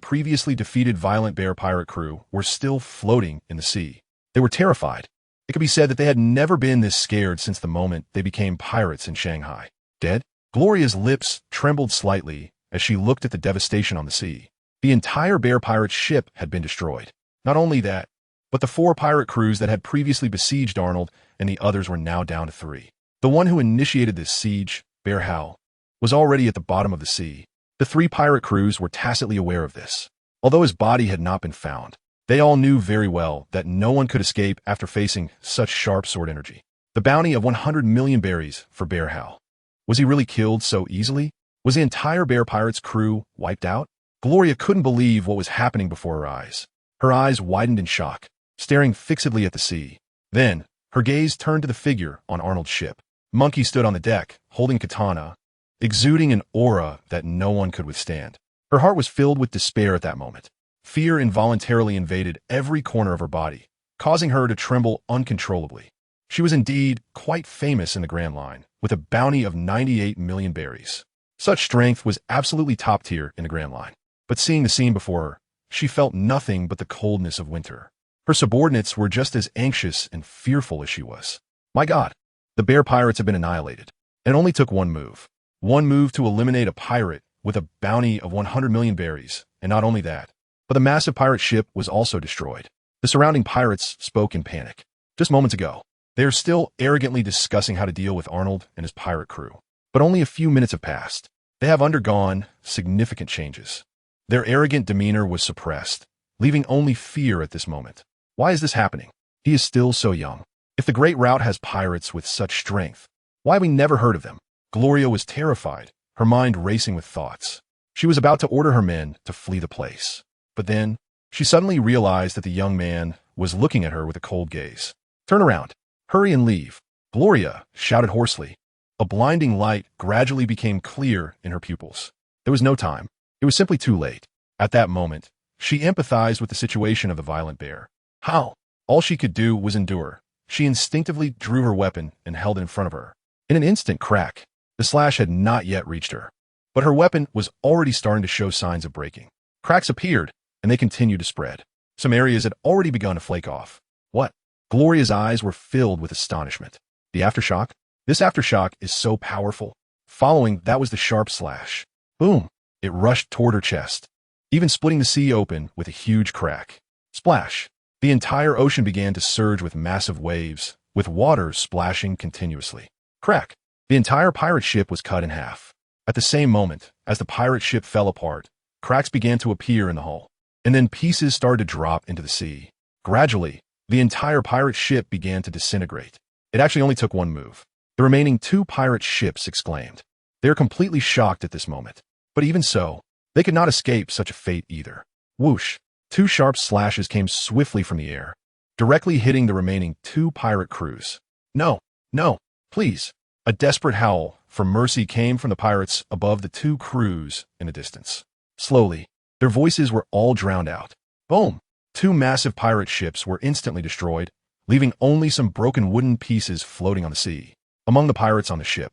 previously defeated violent bear pirate crew were still floating in the sea. They were terrified. It could be said that they had never been this scared since the moment they became pirates in Shanghai. Dead? Gloria's lips trembled slightly as she looked at the devastation on the sea. The entire bear pirate ship had been destroyed. Not only that, but the 4 pirate crews that had previously besieged Arnold and the others were now down to 3. The one who initiated this siege, Bear Hal, was already at the bottom of the sea. The three pirate crews were tacitly aware of this. Although his body had not been found, they all knew very well that no one could escape after facing such sharp sword energy. The bounty of 100 million berries for Bear Hal. Was he really killed so easily? Was the entire Bear Pirates crew wiped out? Gloria couldn't believe what was happening before her eyes. Her eyes widened in shock, staring fixedly at the sea. Then, her gaze turned to the figure on Arnold's ship. Munchie stood on the deck, holding katana, exuding an aura that no one could withstand. Her heart was filled with despair at that moment. Fear involuntarily invaded every corner of her body, causing her to tremble uncontrollably. She was indeed quite famous in the Grand Line, with a bounty of 98 million berries. Such strength was absolutely top tier in the Grand Line. But seeing the scene before her, she felt nothing but the coldness of winter. Her subordinates were just as anxious and fearful as she was. My God, the Bear Pirates had been annihilated. It only took one move. One move to eliminate a pirate with a bounty of 100 million berries, and not only that, but the massive pirate ship was also destroyed. The surrounding pirates spoke in panic. Just moments ago, they are still arrogantly discussing how to deal with Arnold and his pirate crew. But only a few minutes have passed. They have undergone significant changes. Their arrogant demeanor was suppressed, leaving only fear at this moment. Why is this happening? He is still so young. If the Great Route has pirates with such strength, why have we never heard of them? Gloria was terrified, her mind racing with thoughts. She was about to order her men to flee the place. But then, she suddenly realized that the young man was looking at her with a cold gaze. Turn around. Hurry and leave. Gloria shouted hoarsely. A blinding light gradually became clear in her pupils. There was no time. It was simply too late. At that moment, she empathized with the situation of the violent bear. How? All she could do was endure. She instinctively drew her weapon and held it in front of her. In an instant crack, the slash had not yet reached her. But her weapon was already starting to show signs of breaking. Cracks appeared, and they continued to spread. Some areas had already begun to flake off. What? Gloria's eyes were filled with astonishment. The aftershock? This aftershock is so powerful. Following, that was the sharp slash. Boom! It rushed toward her chest, even splitting the sea open with a huge crack. Splash! The entire ocean began to surge with massive waves, with water splashing continuously. Crack! The entire pirate ship was cut in half. At the same moment, as the pirate ship fell apart, cracks began to appear in the hull, and then pieces started to drop into the sea. Gradually, the entire pirate ship began to disintegrate. It actually only took one move. The remaining two pirate ships exclaimed. They are completely shocked at this moment. But even so, they could not escape such a fate either. Whoosh! Two sharp slashes came swiftly from the air, directly hitting the remaining two pirate crews. No, no, please. A desperate howl for mercy came from the pirates above the two crews in the distance. Slowly, their voices were all drowned out. Boom! Two massive pirate ships were instantly destroyed, leaving only some broken wooden pieces floating on the sea. Among the pirates on the ship,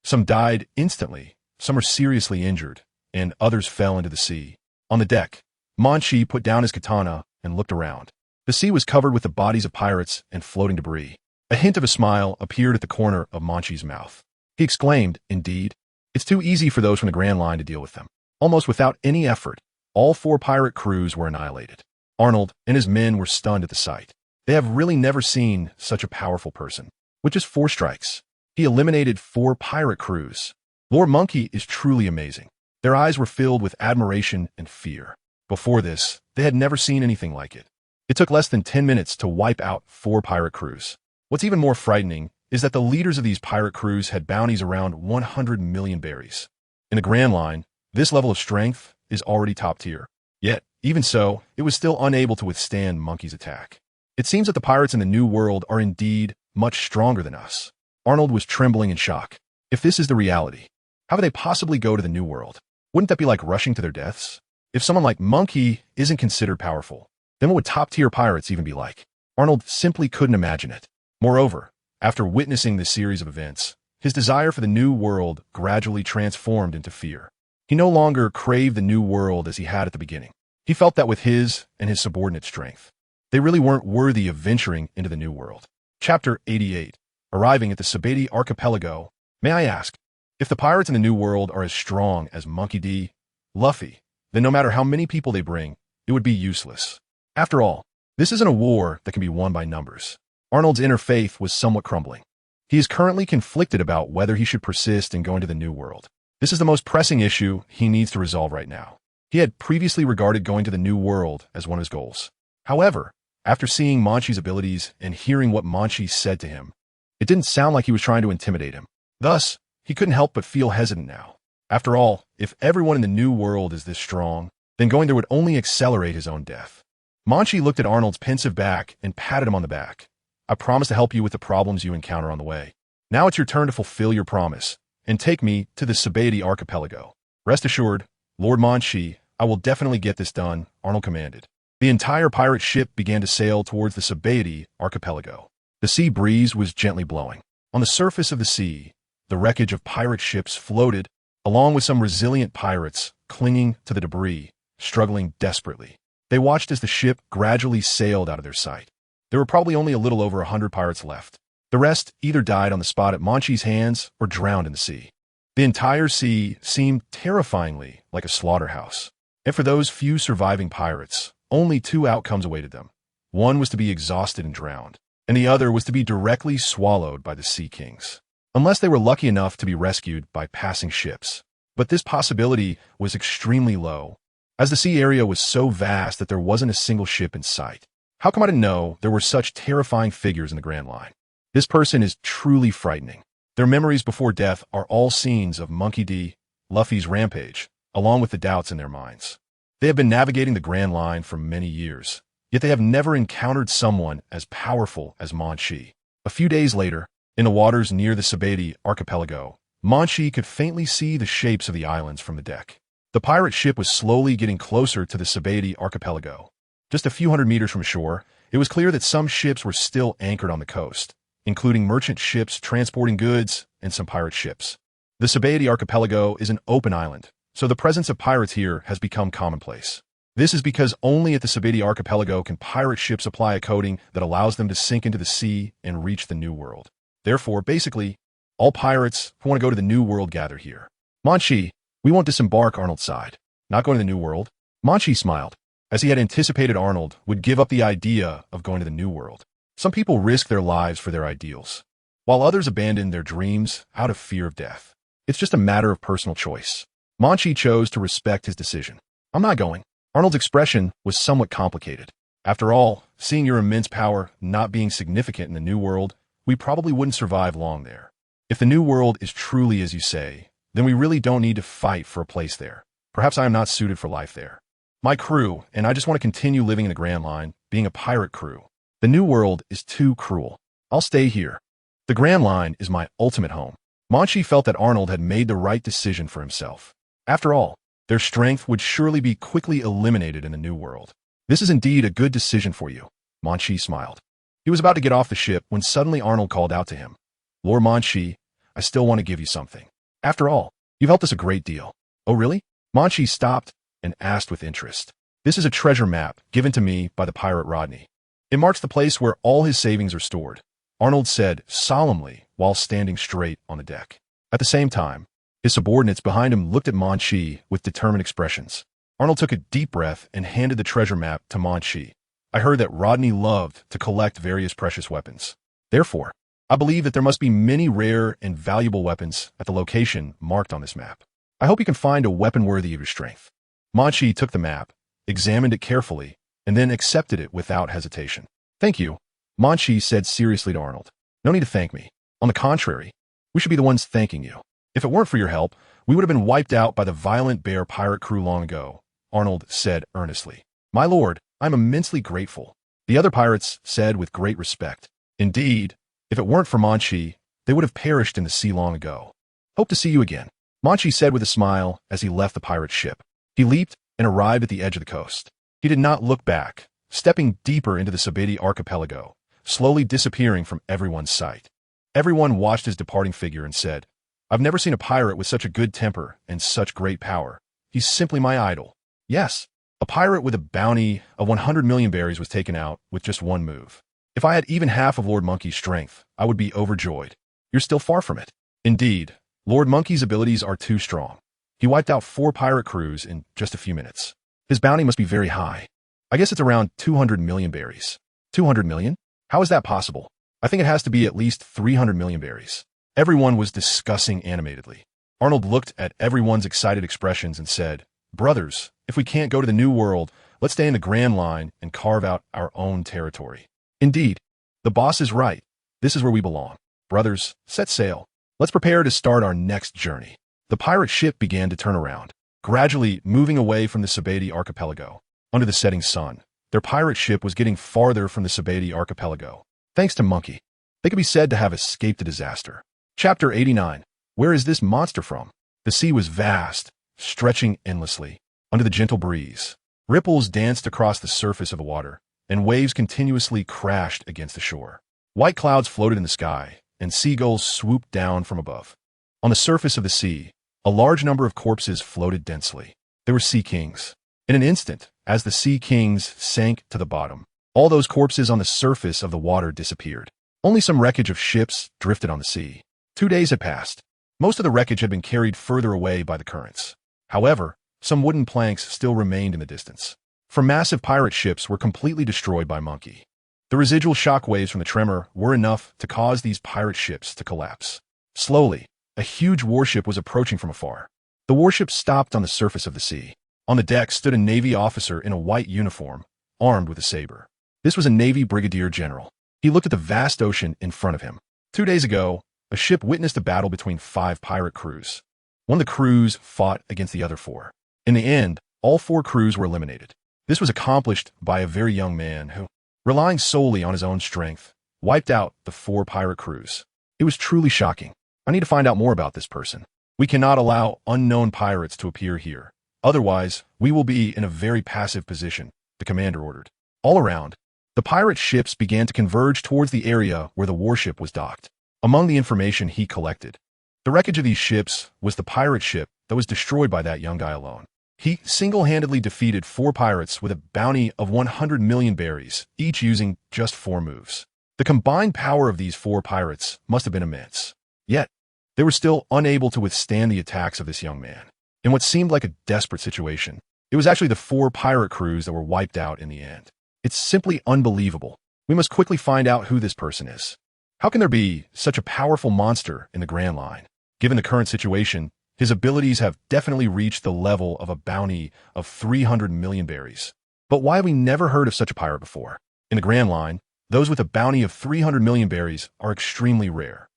some died instantly, some were seriously injured, and others fell into the sea. On the deck, Munchie put down his katana and looked around. The sea was covered with the bodies of pirates and floating debris. A hint of a smile appeared at the corner of Munchie's mouth. He exclaimed, indeed, it's too easy for those from the Grand Line to deal with them. Almost without any effort, all four pirate crews were annihilated. Arnold and his men were stunned at the sight. They have really never seen such a powerful person. With just 4 strikes, he eliminated 4 pirate crews. Lord Munchie is truly amazing. Their eyes were filled with admiration and fear. Before this, they had never seen anything like it. It took less than 10 minutes to wipe out 4 pirate crews. What's even more frightening is that the leaders of these pirate crews had bounties around 100 million berries. In the Grand Line, this level of strength is already top tier. Yet, even so, it was still unable to withstand Munchie's attack. It seems that the pirates in the New World are indeed much stronger than us. Arnold was trembling in shock. If this is the reality, how could they possibly go to the New World? Wouldn't that be like rushing to their deaths? If someone like Munchie isn't considered powerful, then what would top-tier pirates even be like? Arnold simply couldn't imagine it. Moreover, after witnessing this series of events, his desire for the New World gradually transformed into fear. He no longer craved the New World as he had at the beginning. He felt that with his and his subordinate strength, they really weren't worthy of venturing into the New World. Chapter 88. Arriving at the Sabati Archipelago. May I ask, if the pirates in the New World are as strong as Monkey D. Luffy, then no matter how many people they bring, it would be useless. After all, this isn't a war that can be won by numbers. Arnold's inner faith was somewhat crumbling. He is currently conflicted about whether he should persist in going to the New World. This is the most pressing issue he needs to resolve right now. He had previously regarded going to the New World as one of his goals. However, after seeing Munchie's abilities and hearing what Munchie said to him, it didn't sound like he was trying to intimidate him. Thus, he couldn't help but feel hesitant now. After all, if everyone in the New World is this strong, then going there would only accelerate his own death. Munchie looked at Arnold's pensive back and patted him on the back. I promise to help you with the problems you encounter on the way. Now it's your turn to fulfill your promise and take me to the TheAbility archipelago. Rest assured, Lord Munchie, I will definitely get this done, Arnold commanded. The entire pirate ship began to sail towards the TheAbility archipelago. The sea breeze was gently blowing. On the surface of the sea, the wreckage of pirate ships floated, along with some resilient pirates clinging to the debris, struggling desperately. They watched as the ship gradually sailed out of their sight. There were probably only a little over 100 pirates left. The rest either died on the spot at Munchie's hands or drowned in the sea. The entire sea seemed terrifyingly like a slaughterhouse. And for those few surviving pirates, only two outcomes awaited them. One was to be exhausted and drowned, and the other was to be directly swallowed by the Sea Kings, unless they were lucky enough to be rescued by passing ships. But this possibility was extremely low, as the sea area was so vast that there wasn't a single ship in sight. How come I didn't know there were such terrifying figures in the Grand Line? This person is truly frightening. Their memories before death are all scenes of Monkey D. Luffy's rampage, along with the doubts in their minds. They have been navigating the Grand Line for many years, yet they have never encountered someone as powerful as Munchie. A few days later, in the waters near the TheAbility archipelago, Munchie could faintly see the shapes of the islands from the deck. The pirate ship was slowly getting closer to the TheAbility archipelago. Just a few hundred meters from shore, it was clear that some ships were still anchored on the coast, including merchant ships transporting goods and some pirate ships. The TheAbility archipelago is an open island, so the presence of pirates here has become commonplace. This is because only at the TheAbility archipelago can pirate ships apply a coating that allows them to sink into the sea and reach the New World. Therefore, basically, all pirates who want to go to the New World gather here. Munchie, we won't disembark, Arnold sighed. Not going to the New World? Munchie smiled, as he had anticipated Arnold would give up the idea of going to the New World. Some people risk their lives for their ideals, while others abandon their dreams out of fear of death. It's just a matter of personal choice. Munchie chose to respect his decision. I'm not going. Arnold's expression was somewhat complicated. After all, seeing your immense power not being significant in the New World, we probably wouldn't survive long there. If the New World is truly as you say, then we really don't need to fight for a place there. Perhaps I am not suited for life there. My crew, and I just want to continue living in the Grand Line, being a pirate crew. The New World is too cruel. I'll stay here. The Grand Line is my ultimate home. Munchie felt that Arnold had made the right decision for himself. After all, their strength would surely be quickly eliminated in the New World. This is indeed a good decision for you. Munchie smiled. He was about to get off the ship when suddenly Arnold called out to him. Lord Munchie, I still want to give you something. After all, you've helped us a great deal. Oh, really? Munchie stopped and asked with interest. This is a treasure map given to me by the pirate Rodney. It marks the place where all his savings are stored, Arnold said solemnly while standing straight on the deck. At the same time, his subordinates behind him looked at Munchie with determined expressions. Arnold took a deep breath and handed the treasure map to Munchie. I heard that Rodney loved to collect various precious weapons. Therefore, I believe that there must be many rare and valuable weapons at the location marked on this map. I hope you can find a weapon worthy of your strength. Munchie took the map, examined it carefully, and then accepted it without hesitation. Thank you, Munchie said seriously to Arnold. No need to thank me. On the contrary, we should be the ones thanking you. If it weren't for your help, we would have been wiped out by the violent bear pirate crew long ago, Arnold said earnestly. My lord, I'm immensely grateful, the other pirates said with great respect. Indeed, if it weren't for Munchie, they would have perished in the sea long ago. Hope to see you again, Munchie said with a smile as he left the pirate ship. He leaped and arrived at the edge of the coast. He did not look back, stepping deeper into the TheAbility archipelago, slowly disappearing from everyone's sight. Everyone watched his departing figure and said, I've never seen a pirate with such a good temper and such great power. He's simply my idol. Yes, a pirate with a bounty of 100 million berries was taken out with just one move. If I had even half of Lord Monkey's strength, I would be overjoyed. You're still far from it. Indeed, Lord Monkey's abilities are too strong. He wiped out 4 pirate crews in just a few minutes. His bounty must be very high. I guess it's around 200 million berries. 200 million? How is that possible? I think it has to be at least 300 million berries. Everyone was discussing animatedly. Arnold looked at everyone's excited expressions and said, "Brothers, if we can't go to the New World, let's stay in the Grand Line and carve out our own territory." Indeed, the boss is right. This is where we belong. Brothers, set sail. Let's prepare to start our next journey. The pirate ship began to turn around, gradually moving away from the TheAbility archipelago. Under the setting sun, their pirate ship was getting farther from the TheAbility archipelago. Thanks to Munchie, they could be said to have escaped a disaster. Chapter 89. Where is this monster from? The sea was vast, stretching endlessly. Under the gentle breeze, ripples danced across the surface of the water, and waves continuously crashed against the shore. White clouds floated in the sky, and seagulls swooped down from above. On the surface of the sea, a large number of corpses floated densely. They were sea kings. In an instant, as the sea kings sank to the bottom, all those corpses on the surface of the water disappeared. Only some wreckage of ships drifted on the sea. 2 days had passed. Most of the wreckage had been carried further away by the currents. However, some wooden planks still remained in the distance. For massive pirate ships were completely destroyed by Munchie. The residual shock waves from the tremor were enough to cause these pirate ships to collapse. Slowly, a huge warship was approaching from afar. The warship stopped on the surface of the sea. On the deck stood a Navy officer in a white uniform, armed with a saber. This was a Navy brigadier general. He looked at the vast ocean in front of him. 2 days ago, a ship witnessed a battle between 5 pirate crews. One of the crews fought against the other 4. In the end, all 4 crews were eliminated. This was accomplished by a very young man who, relying solely on his own strength, wiped out the 4 pirate crews. It was truly shocking. I need to find out more about this person. We cannot allow unknown pirates to appear here. Otherwise, we will be in a very passive position, the commander ordered. All around, the pirate ships began to converge towards the area where the warship was docked. Among the information he collected, the wreckage of these ships was the pirate ship that was destroyed by that young guy alone. He single-handedly defeated 4 pirates with a bounty of 100 million berries, each using just 4 moves. The combined power of these 4 pirates must have been immense. Yet, they were still unable to withstand the attacks of this young man. In what seemed like a desperate situation, it was actually the 4 pirate crews that were wiped out in the end. It's simply unbelievable. We must quickly find out who this person is. How can there be such a powerful monster in the Grand Line? Given the current situation, his abilities have definitely reached the level of a bounty of 300 million berries. But why have we never heard of such a pirate before? In the Grand Line, those with a bounty of 300 million berries are extremely rare.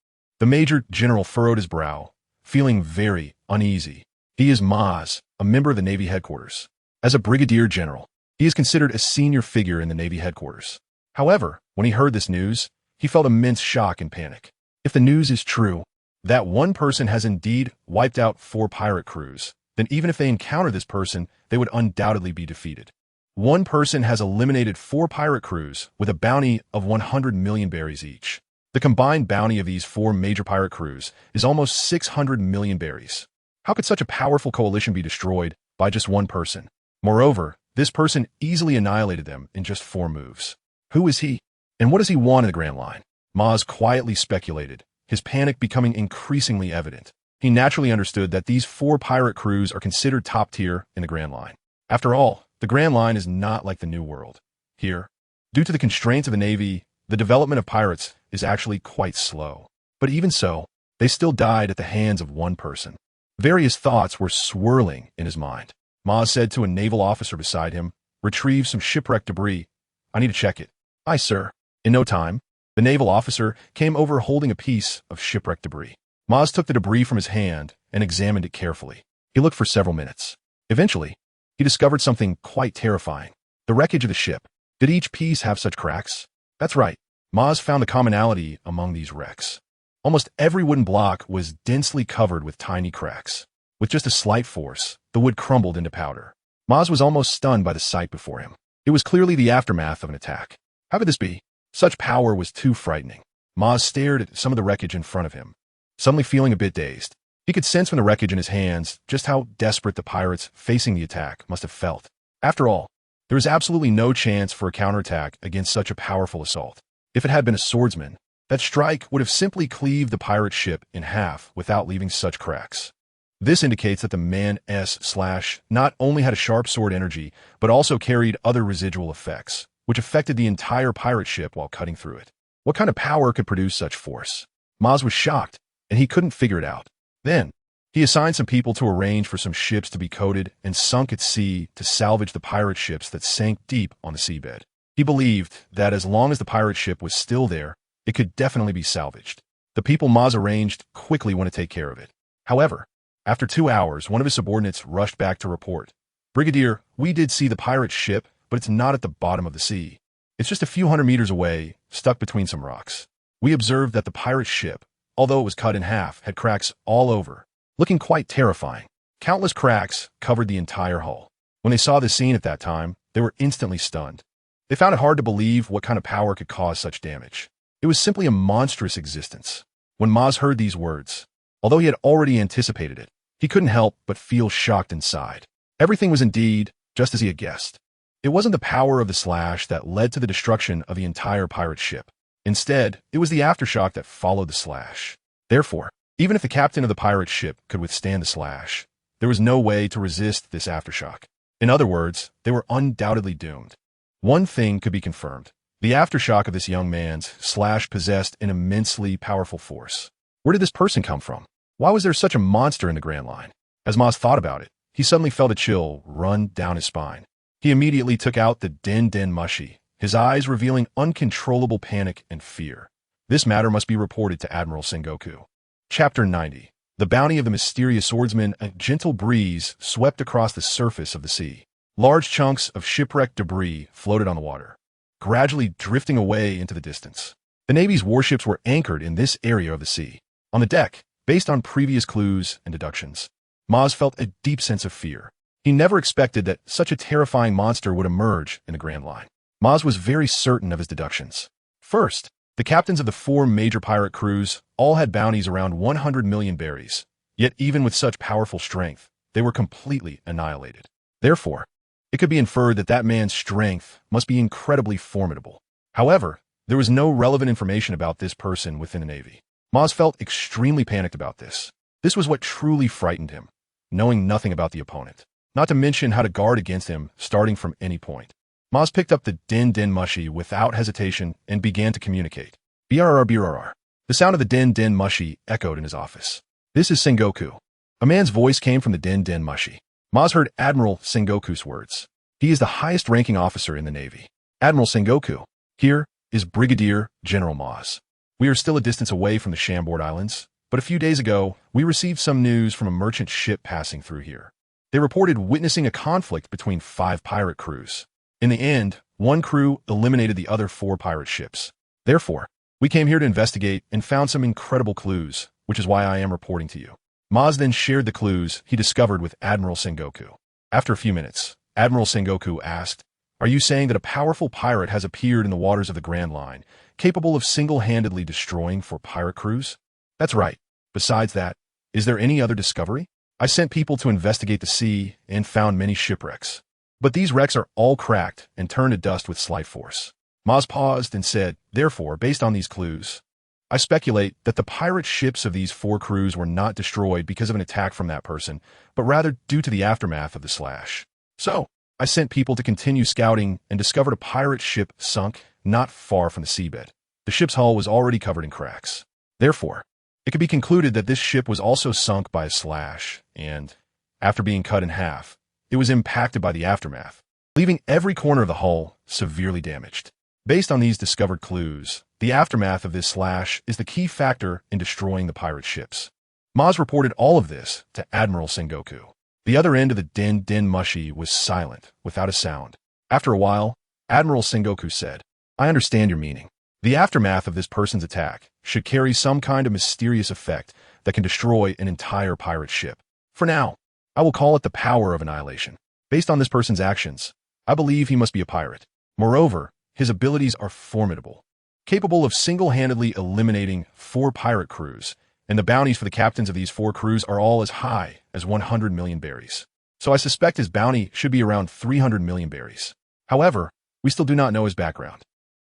The Major General furrowed his brow, feeling very uneasy. He is Maz, a member of the Navy headquarters. As a brigadier general, he is considered a senior figure in the Navy headquarters. However, when he heard this news, he felt immense shock and panic. If the news is true, that one person has indeed wiped out 4 pirate crews, then even if they encounter this person, they would undoubtedly be defeated. One person has eliminated 4 pirate crews with a bounty of 100 million berries each. The combined bounty of these 4 major pirate crews is almost 600 million berries. How could such a powerful coalition be destroyed by just one person? Moreover, this person easily annihilated them in just 4 moves. Who is he? And what does he want in the Grand Line? Maz quietly speculated, his panic becoming increasingly evident. He naturally understood that these 4 pirate crews are considered top tier in the Grand Line. After all, the Grand Line is not like the New World. Here, due to the constraints of the Navy, the development of pirates is actually quite slow. But even so, they still died at the hands of one person. Various thoughts were swirling in his mind. Maz said to a naval officer beside him, "Retrieve some shipwreck debris. I need to check it." "Aye, sir." In no time, the naval officer came over holding a piece of shipwreck debris. Maz took the debris from his hand and examined it carefully. He looked for several minutes. Eventually, he discovered something quite terrifying. The wreckage of the ship. Did each piece have such cracks? That's right. Maz found the commonality among these wrecks. Almost every wooden block was densely covered with tiny cracks. With just a slight force, the wood crumbled into powder. Maz was almost stunned by the sight before him. It was clearly the aftermath of an attack. How could this be? Such power was too frightening. Maz stared at some of the wreckage in front of him, suddenly feeling a bit dazed. He could sense from the wreckage in his hands just how desperate the pirates facing the attack must have felt. After all, there was absolutely no chance for a counterattack against such a powerful assault. If it had been a swordsman, that strike would have simply cleaved the pirate ship in half without leaving such cracks. This indicates that the man-slash not only had a sharp sword energy, but also carried other residual effects, which affected the entire pirate ship while cutting through it. What kind of power could produce such force? Maz was shocked, and he couldn't figure it out. Then, He assigned some people to arrange for some ships to be coated and sunk at sea to salvage the pirate ships that sank deep on the seabed. He believed that as long as the pirate ship was still there, it could definitely be salvaged. The people Maz arranged quickly want to take care of it. However, after 2 hours, one of his subordinates rushed back to report, "Brigadier, we did see the pirate ship, but it's not at the bottom of the sea. It's just a few hundred meters away, stuck between some rocks. We observed that the pirate ship, although it was cut in half, had cracks all over, looking quite terrifying. Countless cracks covered the entire hull. When they saw this scene at that time, they were instantly stunned. They found it hard to believe what kind of power could cause such damage. It was simply a monstrous existence." When Maz heard these words, although he had already anticipated it, he couldn't help but feel shocked inside. Everything was indeed just as he had guessed. It wasn't the power of the slash that led to the destruction of the entire pirate ship. Instead, it was the aftershock that followed the slash. Therefore, even if the captain of the pirate ship could withstand the slash, there was no way to resist this aftershock. In other words, they were undoubtedly doomed. One thing could be confirmed. The aftershock of this young man's slash possessed an immensely powerful force. Where did this person come from? Why was there such a monster in the Grand Line? As Maz thought about it, he suddenly felt a chill run down his spine. He immediately took out the Den Munchie, his eyes revealing uncontrollable panic and fear. This matter must be reported to Admiral Sengoku. Chapter 90. The Bounty of the Mysterious Swordsman. A gentle breeze swept across the surface of the sea. Large chunks of shipwrecked debris floated on the water, gradually drifting away into the distance. The Navy's warships were anchored in this area of the sea. On the deck, based on previous clues and deductions, Maz felt a deep sense of fear. He never expected that such a terrifying monster would emerge in the Grand Line. Maz was very certain of his deductions. First, the captains of the 4 major pirate crews all had bounties around 100 million berries, yet even with such powerful strength, they were completely annihilated. Therefore, it could be inferred that that man's strength must be incredibly formidable. However, there was no relevant information about this person within the Navy. Maz felt extremely panicked about this. This was what truly frightened him, knowing nothing about the opponent, not to mention how to guard against him starting from any point. Maz picked up the Den Munchie without hesitation and began to communicate. BRR. The sound of the Den Munchie echoed in his office. "This is Sengoku." A man's voice came from the Den Munchie. Maz heard Admiral Sengoku's words. He is the highest-ranking officer in the Navy. "Admiral Sengoku, here is Brigadier General Maz. We are still a distance away from the Chambord Islands, but a few days ago, we received some news from a merchant ship passing through here. They reported witnessing a conflict between 5 pirate crews. In the end, one crew eliminated the other 4 pirate ships. Therefore, we came here to investigate and found some incredible clues, which is why I am reporting to you." Maz then shared the clues he discovered with Admiral Sengoku. After a few minutes, Admiral Sengoku asked, "Are you saying that a powerful pirate has appeared in the waters of the Grand Line, capable of single-handedly destroying 4 pirate crews?" "That's right. Besides that, is there any other discovery? I sent people to investigate the sea and found many shipwrecks. But these wrecks are all cracked and turned to dust with slight force." Maz paused and said, "Therefore, based on these clues, I speculate that the pirate ships of these 4 crews were not destroyed because of an attack from that person, but rather due to the aftermath of the slash. So, I sent people to continue scouting and discovered a pirate ship sunk not far from the seabed. The ship's hull was already covered in cracks. Therefore, it could be concluded that this ship was also sunk by a slash, and, after being cut in half, it was impacted by the aftermath, leaving every corner of the hull severely damaged. Based on these discovered clues, the aftermath of this slash is the key factor in destroying the pirate ships." Maz reported all of this to Admiral Sengoku. The other end of the Den Munchie was silent, without a sound. After a while, Admiral Sengoku said, "I understand your meaning. The aftermath of this person's attack should carry some kind of mysterious effect that can destroy an entire pirate ship. For now, I will call it the power of annihilation. Based on this person's actions, I believe he must be a pirate. Moreover, his abilities are formidable, capable of single-handedly eliminating 4 pirate crews, and the bounties for the captains of these 4 crews are all as high as 100 million berries. So I suspect his bounty should be around 300 million berries. However, we still do not know his background.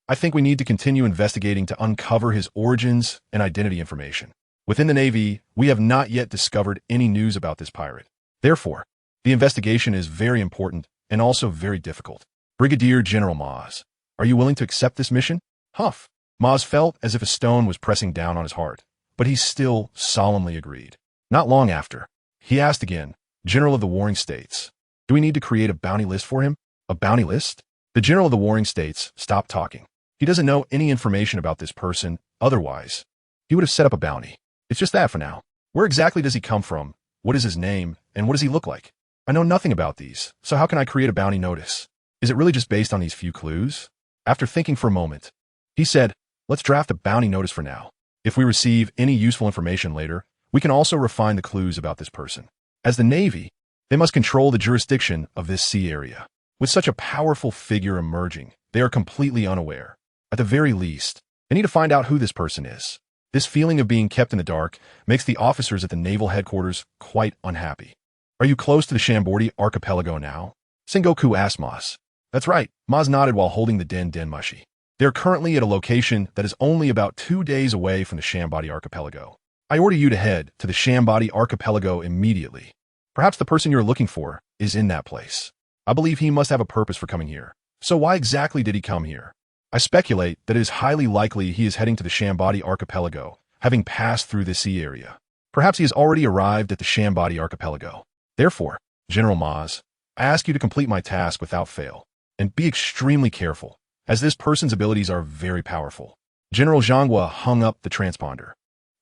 I think we need to continue investigating to uncover his origins and identity information. Within the Navy, we have not yet discovered any news about this pirate. Therefore, the investigation is very important and also very difficult. Brigadier General Maz, are you willing to accept this mission?" Huff. Maz felt as if a stone was pressing down on his heart, but he still solemnly agreed. Not long after, He asked again, General of the Warring States. Do we need to create a bounty list for him? A bounty list? The General of the Warring States stopped talking. He doesn't know any information about this person, otherwise he would have set up a bounty. It's just that for now. Where exactly does he come from? What is his name? And what does he look like? I know nothing about these, so how can I create a bounty notice? Is it really just based on these few clues? After thinking for a moment, he said, let's draft a bounty notice for now. If we receive any useful information later, we can also refine the clues about this person. As the Navy, they must control the jurisdiction of this sea area. With such a powerful figure emerging, they are completely unaware. At the very least, they need to find out who this person is. This feeling of being kept in the dark makes the officers at the naval headquarters quite unhappy. Are you close to the Shamboree archipelago now? Sengoku asked Maz. That's right, Maz nodded while holding the Den Munchie. They are currently at a location that is only about 2 days away from the Shamboree archipelago. I order you to head to the Shamboree archipelago immediately. Perhaps the person you're looking for is in that place. I believe he must have a purpose for coming here. So why exactly did he come here? I speculate that it is highly likely he is heading to the Shamboree archipelago, having passed through this sea area. Perhaps he has already arrived at the Shamboree archipelago. Therefore, General Maz, I ask you to complete my task without fail, and be extremely careful, as this person's abilities are very powerful. General Zhanghua hung up the transponder.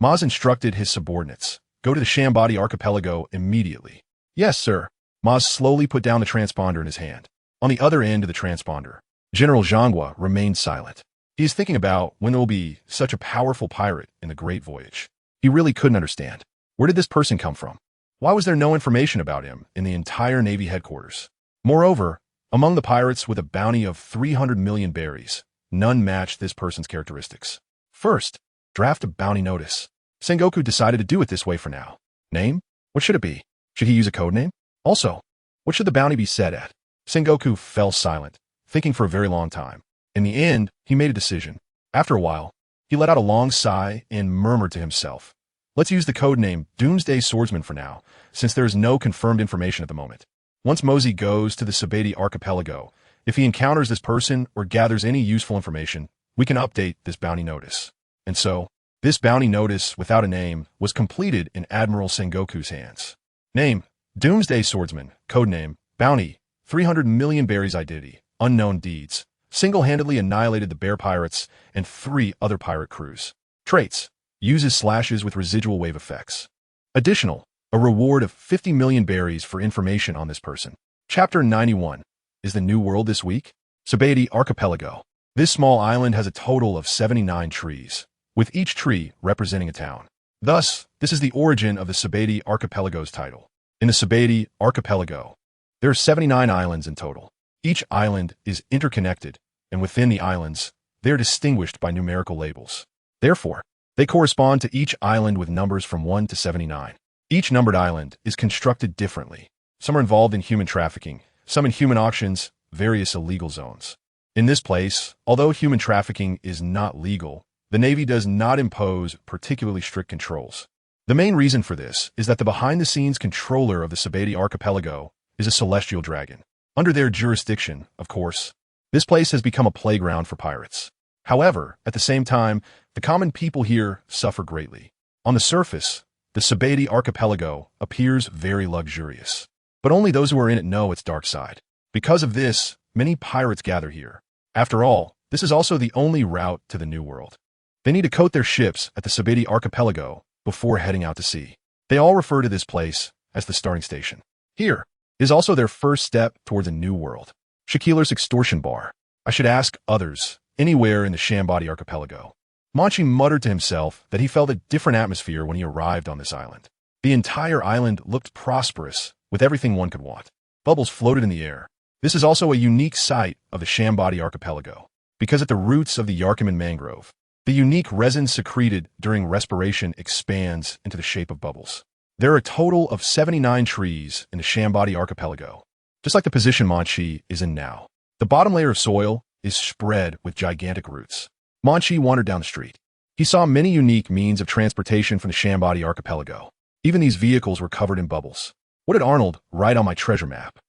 Maz instructed his subordinates, go to the Shamboree archipelago immediately. Yes, sir. Maz slowly put down the transponder in his hand. On the other end of the transponder, General Zhanghua remained silent. He is thinking about when there will be such a powerful pirate in the Great Voyage. He really couldn't understand. Where did this person come from? Why was there no information about him in the entire Navy headquarters? Moreover, among the pirates with a bounty of 300 million berries, none matched this person's characteristics. First, draft a bounty notice. Sengoku decided to do it this way for now. Name? What should it be? Should he use a code name? Also, what should the bounty be set at? Sengoku fell silent, thinking for a very long time. In the end, he made a decision. After a while, he let out a long sigh and murmured to himself, let's use the code name Doomsday Swordsman for now, since there is no confirmed information at the moment. Once Mosey goes to the Sabeti archipelago, if he encounters this person or gathers any useful information, we can update this bounty notice. And so, this bounty notice without a name was completed in Admiral Sengoku's hands. Name, Doomsday Swordsman, codename, Bounty, 300 million berries identity, unknown deeds, single-handedly annihilated the bear pirates and 3 other pirate crews. Traits, uses slashes with residual wave effects. Additional, a reward of 50 million berries for information on this person. Chapter 91. Is the new world this week? Sabeti Archipelago. This small island has a total of 79 trees, with each tree representing a town. Thus, this is the origin of the Sabeti Archipelago's title. In the Sabeti Archipelago, there are 79 islands in total. Each island is interconnected, and within the islands, they are distinguished by numerical labels. Therefore, they correspond to each island with numbers from 1 to 79. Each numbered island is constructed differently. Some are involved in human trafficking, some in human auctions, various illegal zones. In this place, although human trafficking is not legal, the Navy does not impose particularly strict controls. The main reason for this is that the behind-the-scenes controller of the Sabeti Archipelago is a celestial dragon. Under their jurisdiction, of course, this place has become a playground for pirates. However, at the same time, the common people here suffer greatly. On the surface, the Sabeti Archipelago appears very luxurious, but only those who are in it know its dark side. Because of this, many pirates gather here. After all, this is also the only route to the New World. They need to coat their ships at the Sabeti Archipelago before heading out to sea. They all refer to this place as the starting station. Here is also their first step towards a new world. Shakiler's extortion bar. I should ask others, anywhere in the Shamboree Archipelago. Munchie muttered to himself that he felt a different atmosphere when he arrived on this island. The entire island looked prosperous, with everything one could want. Bubbles floated in the air. This is also a unique site of the Shamboree Archipelago, because at the roots of the Yarkiman mangrove, the unique resin secreted during respiration expands into the shape of bubbles. There are a total of 79 trees in the Shamboree Archipelago, just like the position Munchie is in now. The bottom layer of soil is spread with gigantic roots. Munchie wandered down the street. He saw many unique means of transportation from the Shamboree Archipelago. Even these vehicles were covered in bubbles. What did Arnold write on my treasure map?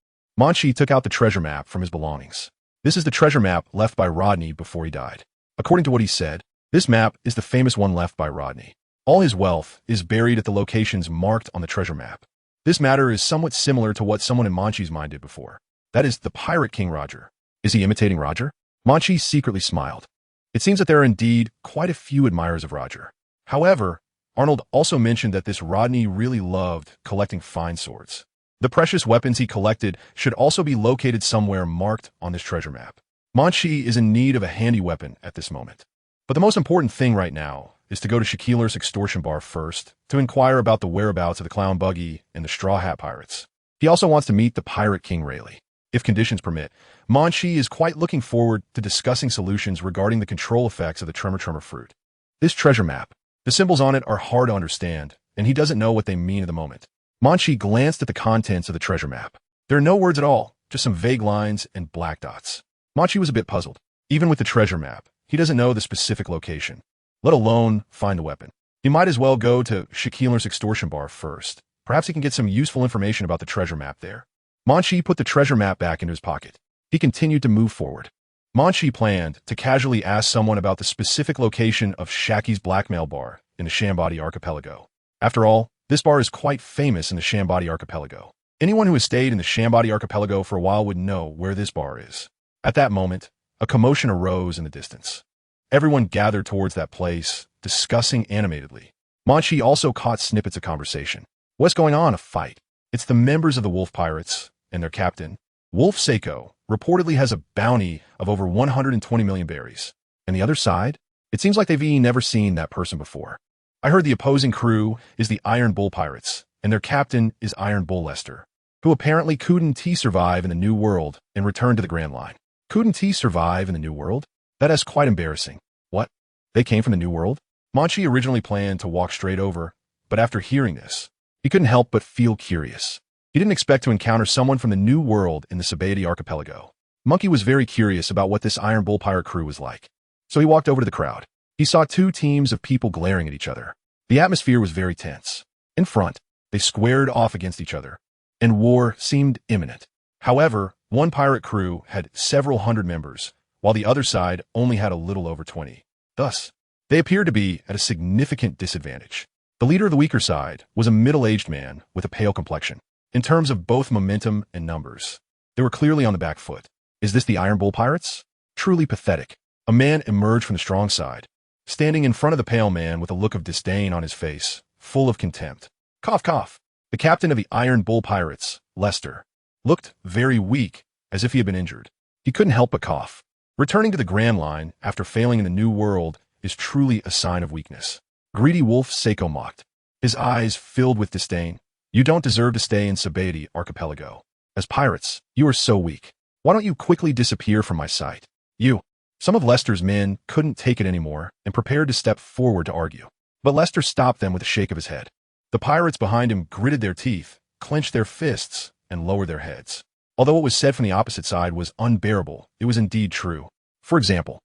Munchie took out the treasure map from his belongings. This is the treasure map left by Rodney before he died. According to what he said, this map is the famous one left by Rodney. All his wealth is buried at the locations marked on the treasure map. This matter is somewhat similar to what someone in Munchie's mind did before. That is, the Pirate King Roger. Is he imitating Roger? Munchie secretly smiled. It seems that there are indeed quite a few admirers of Roger. However, Arnold also mentioned that this Rodney really loved collecting fine swords. The precious weapons he collected should also be located somewhere marked on this treasure map. Munchie is in need of a handy weapon at this moment. But the most important thing right now is to go to Shaquille's extortion bar first to inquire about the whereabouts of the Clown Buggy and the Straw Hat Pirates. He also wants to meet the Pirate King Rayleigh. If conditions permit, Munchie is quite looking forward to discussing solutions regarding the control effects of the Tremor fruit. This treasure map, the symbols on it are hard to understand, and he doesn't know what they mean at the moment. Munchie glanced at the contents of the treasure map. There are no words at all, just some vague lines and black dots. Munchie was a bit puzzled. Even with the treasure map, he doesn't know the specific location, let alone find the weapon. He might as well go to Shaquille's extortion bar first. Perhaps he can get some useful information about the treasure map there. Munchie put the treasure map back into his pocket. He continued to move forward. Munchie planned to casually ask someone about the specific location of Shaki's blackmail bar in the Shambadi archipelago. After all, this bar is quite famous in the Shambadi archipelago. Anyone who has stayed in the Shambadi archipelago for a while would know where this bar is. At that moment, a commotion arose in the distance. Everyone gathered towards that place, discussing animatedly. Munchie also caught snippets of conversation. What's going on? A fight. It's the members of the Wolf Pirates and their captain, Wolf Seiko, reportedly has a bounty of over 120 million berries. And the other side? It seems like they've never seen that person before. I heard the opposing crew is the Iron Bull Pirates, and their captain is Iron Bull Lester, who apparently couldn't survive in the New World and return to the Grand Line. Couldn't survive in the New World? That is quite embarrassing. What? They came from the New World? Munchie originally planned to walk straight over, but after hearing this, he couldn't help but feel curious. He didn't expect to encounter someone from the New World in the Sabati archipelago. Monkey was very curious about what this Iron Bull pirate crew was like. So he walked over to the crowd. He saw two teams of people glaring at each other. The atmosphere was very tense. In front, they squared off against each other, and war seemed imminent. However, one pirate crew had several hundred members, while the other side only had a little over 20. Thus, they appeared to be at a significant disadvantage. The leader of the weaker side was a middle-aged man with a pale complexion. In terms of both momentum and numbers, they were clearly on the back foot. Is this the Iron Bull Pirates? Truly pathetic. A man emerged from the strong side, standing in front of the pale man with a look of disdain on his face, full of contempt. Cough, cough. The captain of the Iron Bull Pirates, Lester, looked very weak, as if he had been injured. He couldn't help but cough. Returning to the Grand Line after failing in the New World is truly a sign of weakness. Greedy Wolf Seiko mocked, his eyes filled with disdain. You don't deserve to stay in Sabati archipelago. As pirates, you are so weak. Why don't you quickly disappear from my sight? You. Some of Lester's men couldn't take it anymore and prepared to step forward to argue. But Lester stopped them with a shake of his head. The pirates behind him gritted their teeth, clenched their fists, and lowered their heads. Although what was said from the opposite side was unbearable, it was indeed true. For example,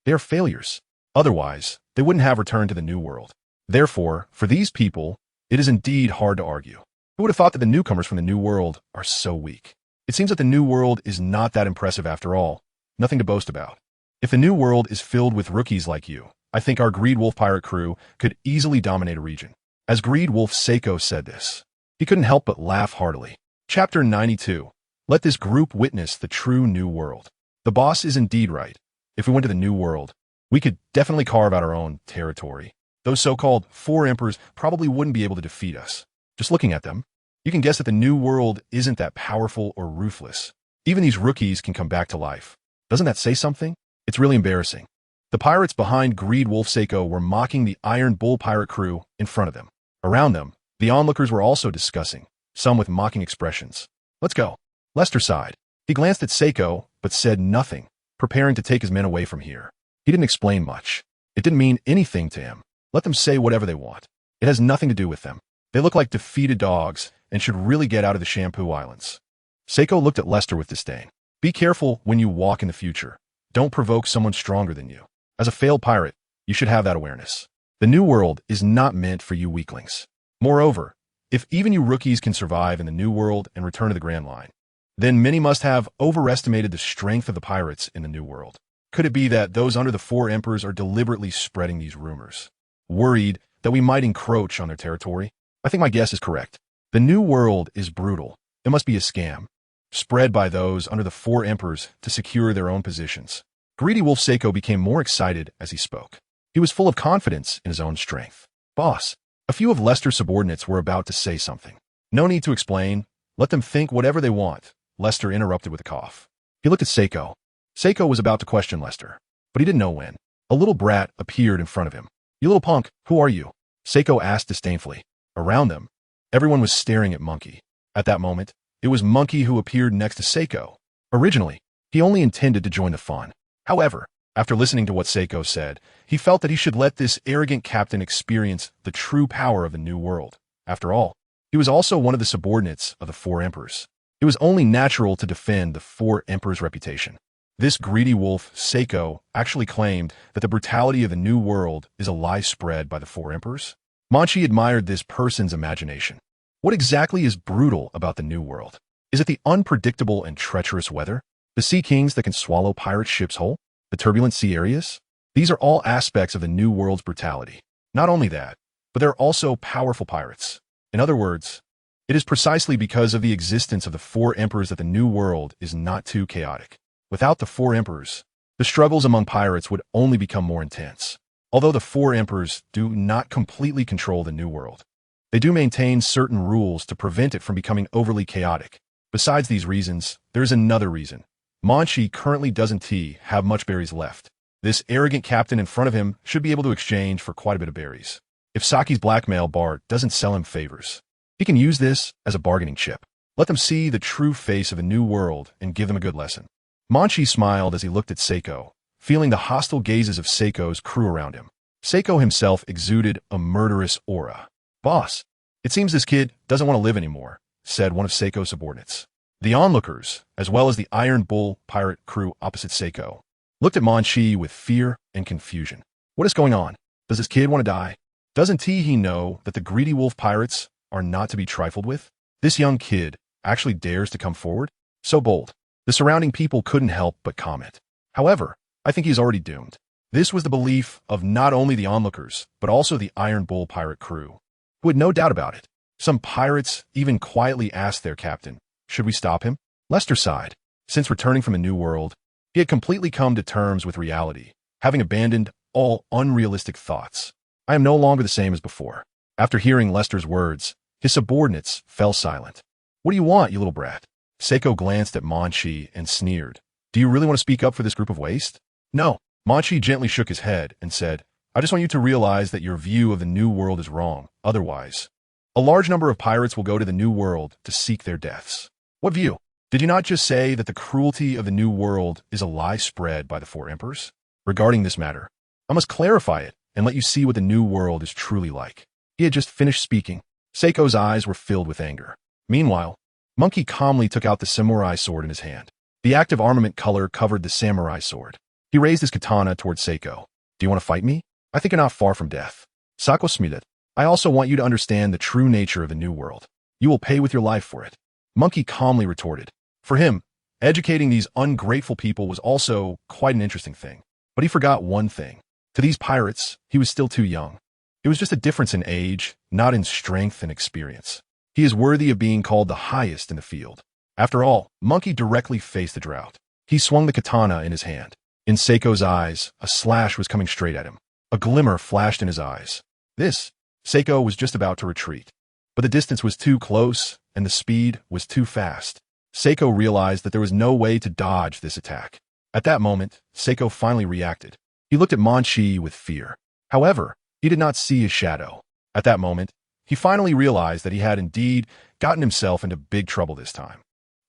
they are failures. Otherwise, they wouldn't have returned to the New World. Therefore, for these people, it is indeed hard to argue. Who would have thought that the newcomers from the New World are so weak? It seems that the New World is not that impressive after all. Nothing to boast about. If the New World is filled with rookies like you, I think our Greed Wolf pirate crew could easily dominate a region. As Greed Wolf Seiko said this, he couldn't help but laugh heartily. Chapter 92. Let this group witness the true New World. The boss is indeed right. If we went to the New World, we could definitely carve out our own territory. Those so-called four emperors probably wouldn't be able to defeat us. Just looking at them, you can guess that the New World isn't that powerful or ruthless. Even these rookies can come back to life. Doesn't that say something? It's really embarrassing. The pirates behind Greed Wolf Seiko were mocking the Iron Bull pirate crew in front of them. Around them, the onlookers were also discussing, some with mocking expressions. Let's go. Lester sighed. He glanced at Seiko, but said nothing, preparing to take his men away from here. He didn't explain much. It didn't mean anything to him. Let them say whatever they want. It has nothing to do with them. They look like defeated dogs and should really get out of the Shampoo Islands. Seiko looked at Lester with disdain. Be careful when you walk in the future. Don't provoke someone stronger than you. As a failed pirate, you should have that awareness. The New World is not meant for you weaklings. Moreover, if even you rookies can survive in the New World and return to the Grand Line, then many must have overestimated the strength of the pirates in the New World. Could it be that those under the four emperors are deliberately spreading these rumors, worried that we might encroach on their territory? I think my guess is correct. The new world is brutal. It must be a scam, spread by those under the four emperors to secure their own positions. Greedy Wolf Seiko became more excited as he spoke. He was full of confidence in his own strength. Boss, a few of Lester's subordinates were about to say something. No need to explain. Let them think whatever they want, Lester interrupted with a cough. He looked at Seiko. Seiko was about to question Lester, but he didn't know when. A little brat appeared in front of him. You little punk, who are you? Seiko asked disdainfully. Around them, everyone was staring at Munchie. At that moment, it was Munchie who appeared next to Seiko. Originally, he only intended to join the fun. However, after listening to what Seiko said, he felt that he should let this arrogant captain experience the true power of the new world. After all, he was also one of the subordinates of the four emperors. It was only natural to defend the four emperors' reputation. This greedy wolf, Seiko, actually claimed that the brutality of the new world is a lie spread by the four emperors. Munchie admired this person's imagination. What exactly is brutal about the new world? Is it the unpredictable and treacherous weather? The sea kings that can swallow pirate ships whole? The turbulent sea areas? These are all aspects of the new world's brutality. Not only that, but there are also powerful pirates. In other words, it is precisely because of the existence of the four emperors that the new world is not too chaotic. Without the four emperors, the struggles among pirates would only become more intense. Although the four emperors do not completely control the new world, they do maintain certain rules to prevent it from becoming overly chaotic. Besides these reasons, there is another reason. Munchie currently doesn't have much berries left. This arrogant captain in front of him should be able to exchange for quite a bit of berries. If Saki's blackmail bar doesn't sell him favors, he can use this as a bargaining chip. Let them see the true face of a new world and give them a good lesson. Munchie smiled as he looked at Seiko, feeling the hostile gazes of Seiko's crew around him. Seiko himself exuded a murderous aura. Boss, it seems this kid doesn't want to live anymore, said one of Seiko's subordinates. The onlookers, as well as the Iron Bull pirate crew opposite Seiko, looked at Munchie with fear and confusion. What is going on? Does this kid want to die? Doesn't he know that the greedy wolf pirates are not to be trifled with? This young kid actually dares to come forward? So bold. The surrounding people couldn't help but comment. However, I think he's already doomed. This was the belief of not only the onlookers, but also the Iron Bull pirate crew, who had no doubt about it. Some pirates even quietly asked their captain, should we stop him? Lester sighed. Since returning from a new world, he had completely come to terms with reality, having abandoned all unrealistic thoughts. I am no longer the same as before. After hearing Lester's words, his subordinates fell silent. What do you want, you little brat? Seiko glanced at Munchie and sneered. Do you really want to speak up for this group of waste? No. Munchie gently shook his head and said, I just want you to realize that your view of the new world is wrong. Otherwise, a large number of pirates will go to the new world to seek their deaths. What view? Did you not just say that the cruelty of the new world is a lie spread by the four emperors? Regarding this matter, I must clarify it and let you see what the new world is truly like. He had just finished speaking. Seiko's eyes were filled with anger. Meanwhile, Munchie calmly took out the samurai sword in his hand. The active armament color covered the samurai sword. He raised his katana toward Seiko. Do you want to fight me? I think you're not far from death. Sako smilet. I also want you to understand the true nature of the new world. You will pay with your life for it. Munchie calmly retorted. For him, educating these ungrateful people was also quite an interesting thing. But he forgot one thing. To these pirates, he was still too young. It was just a difference in age, not in strength and experience. He is worthy of being called the highest in the field. After all, Munchie directly faced the drought. He swung the katana in his hand. In Seiko's eyes, a slash was coming straight at him. A glimmer flashed in his eyes. Seiko was just about to retreat. But the distance was too close, and the speed was too fast. Seiko realized that there was no way to dodge this attack. At that moment, Seiko finally reacted. He looked at Munchie with fear. However, he did not see his shadow. At that moment, he finally realized that he had indeed gotten himself into big trouble this time.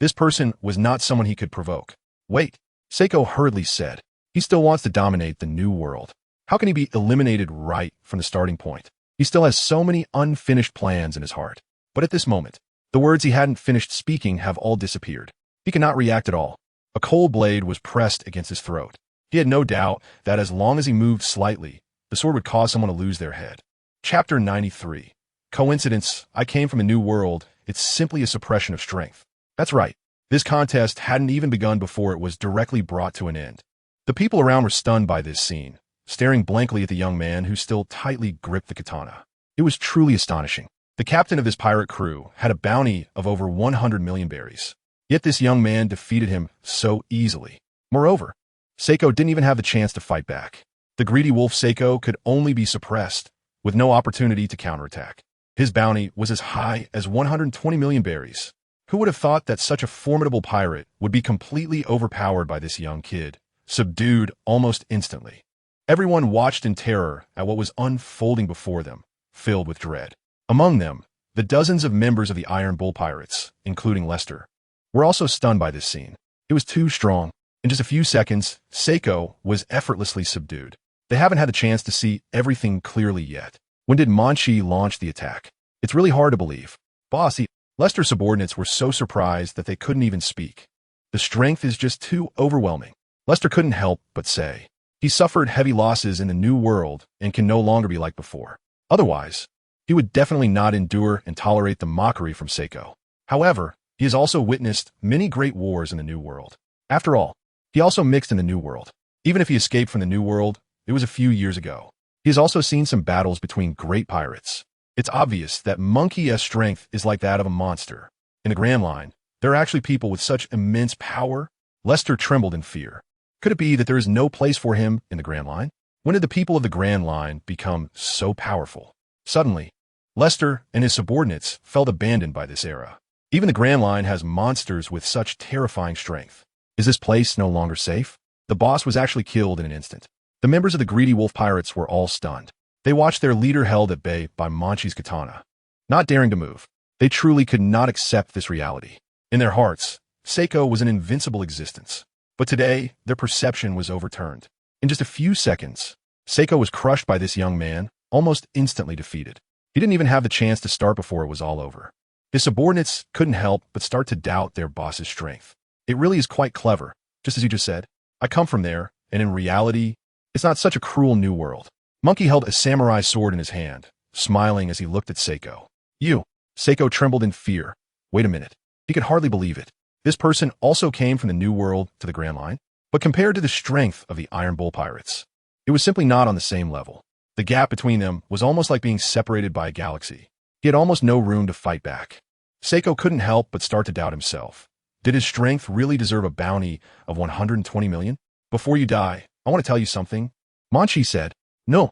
This person was not someone he could provoke. Wait, Seiko hurriedly said. He still wants to dominate the new world. How can he be eliminated right from the starting point? He still has so many unfinished plans in his heart. But at this moment, the words he hadn't finished speaking have all disappeared. He cannot react at all. A cold blade was pressed against his throat. He had no doubt that as long as he moved slightly, the sword would cause someone to lose their head. Chapter 93. Coincidence, I came from a new world. It's simply a suppression of strength. That's right. This contest hadn't even begun before it was directly brought to an end. The people around were stunned by this scene, staring blankly at the young man who still tightly gripped the katana. It was truly astonishing. The captain of this pirate crew had a bounty of over 100 million berries. Yet this young man defeated him so easily. Moreover, Seiko didn't even have the chance to fight back. The greedy wolf Seiko could only be suppressed, with no opportunity to counterattack. His bounty was as high as 120 million berries. Who would have thought that such a formidable pirate would be completely overpowered by this young kid, subdued almost instantly? Everyone watched in terror at what was unfolding before them, filled with dread. Among them, the dozens of members of the Iron Bull Pirates, including Lester, were also stunned by this scene. It was too strong. In just a few seconds, Seiko was effortlessly subdued. They haven't had the chance to see everything clearly yet. When did Munchie launch the attack? It's really hard to believe. Bossy, Lester's subordinates were so surprised that they couldn't even speak. The strength is just too overwhelming. Lester couldn't help but say. He suffered heavy losses in the new world and can no longer be like before. Otherwise, he would definitely not endure and tolerate the mockery from Seiko. However, he has also witnessed many great wars in the new world. After all, he also mixed in the new world. Even if he escaped from the new world, it was a few years ago. He has also seen some battles between great pirates. It's obvious that Monkey's strength is like that of a monster. In the Grand Line, there are actually people with such immense power. Lester trembled in fear. Could it be that there is no place for him in the Grand Line? When did the people of the Grand Line become so powerful? Suddenly, Lester and his subordinates felt abandoned by this era. Even the Grand Line has monsters with such terrifying strength. Is this place no longer safe? The boss was actually killed in an instant. The members of the greedy wolf pirates were all stunned. They watched their leader held at bay by Munchie's katana, not daring to move. They truly could not accept this reality. In their hearts, Seiko was an invincible existence. But today, their perception was overturned. In just a few seconds, Seiko was crushed by this young man, almost instantly defeated. He didn't even have the chance to start before it was all over. His subordinates couldn't help but start to doubt their boss's strength. It really is quite clever, just as you just said. I come from there, and in reality, it's not such a cruel new world. Monkey held a samurai sword in his hand, smiling as he looked at Seiko. You. Seiko trembled in fear. Wait a minute. He could hardly believe it. This person also came from the New World to the Grand Line, but compared to the strength of the Iron Bull Pirates, it was simply not on the same level. The gap between them was almost like being separated by a galaxy. He had almost no room to fight back. Seiko couldn't help but start to doubt himself. Did his strength really deserve a bounty of 120 million? Before you die, I want to tell you something. Munchie said. No,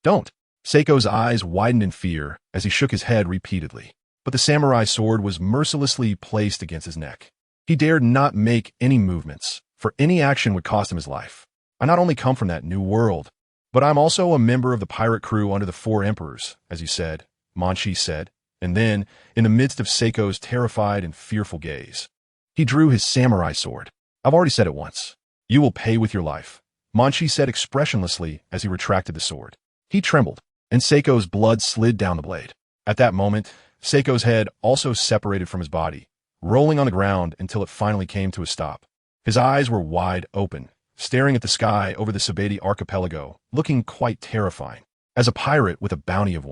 don't. Seiko's eyes widened in fear as he shook his head repeatedly. But the samurai sword was mercilessly placed against his neck. He dared not make any movements, for any action would cost him his life. I not only come from that new world, but I'm also a member of the pirate crew under the 4 emperors, as you said, Munchie said, and then, in the midst of Seiko's terrified and fearful gaze, he drew his samurai sword. I've already said it once. You will pay with your life, Munchie said expressionlessly as he retracted the sword. He trembled, and Seiko's blood slid down the blade. At that moment, Seiko's head also separated from his body, rolling on the ground until it finally came to a stop. His eyes were wide open, staring at the sky over the Sabeti archipelago, looking quite terrifying. As a pirate with a bounty of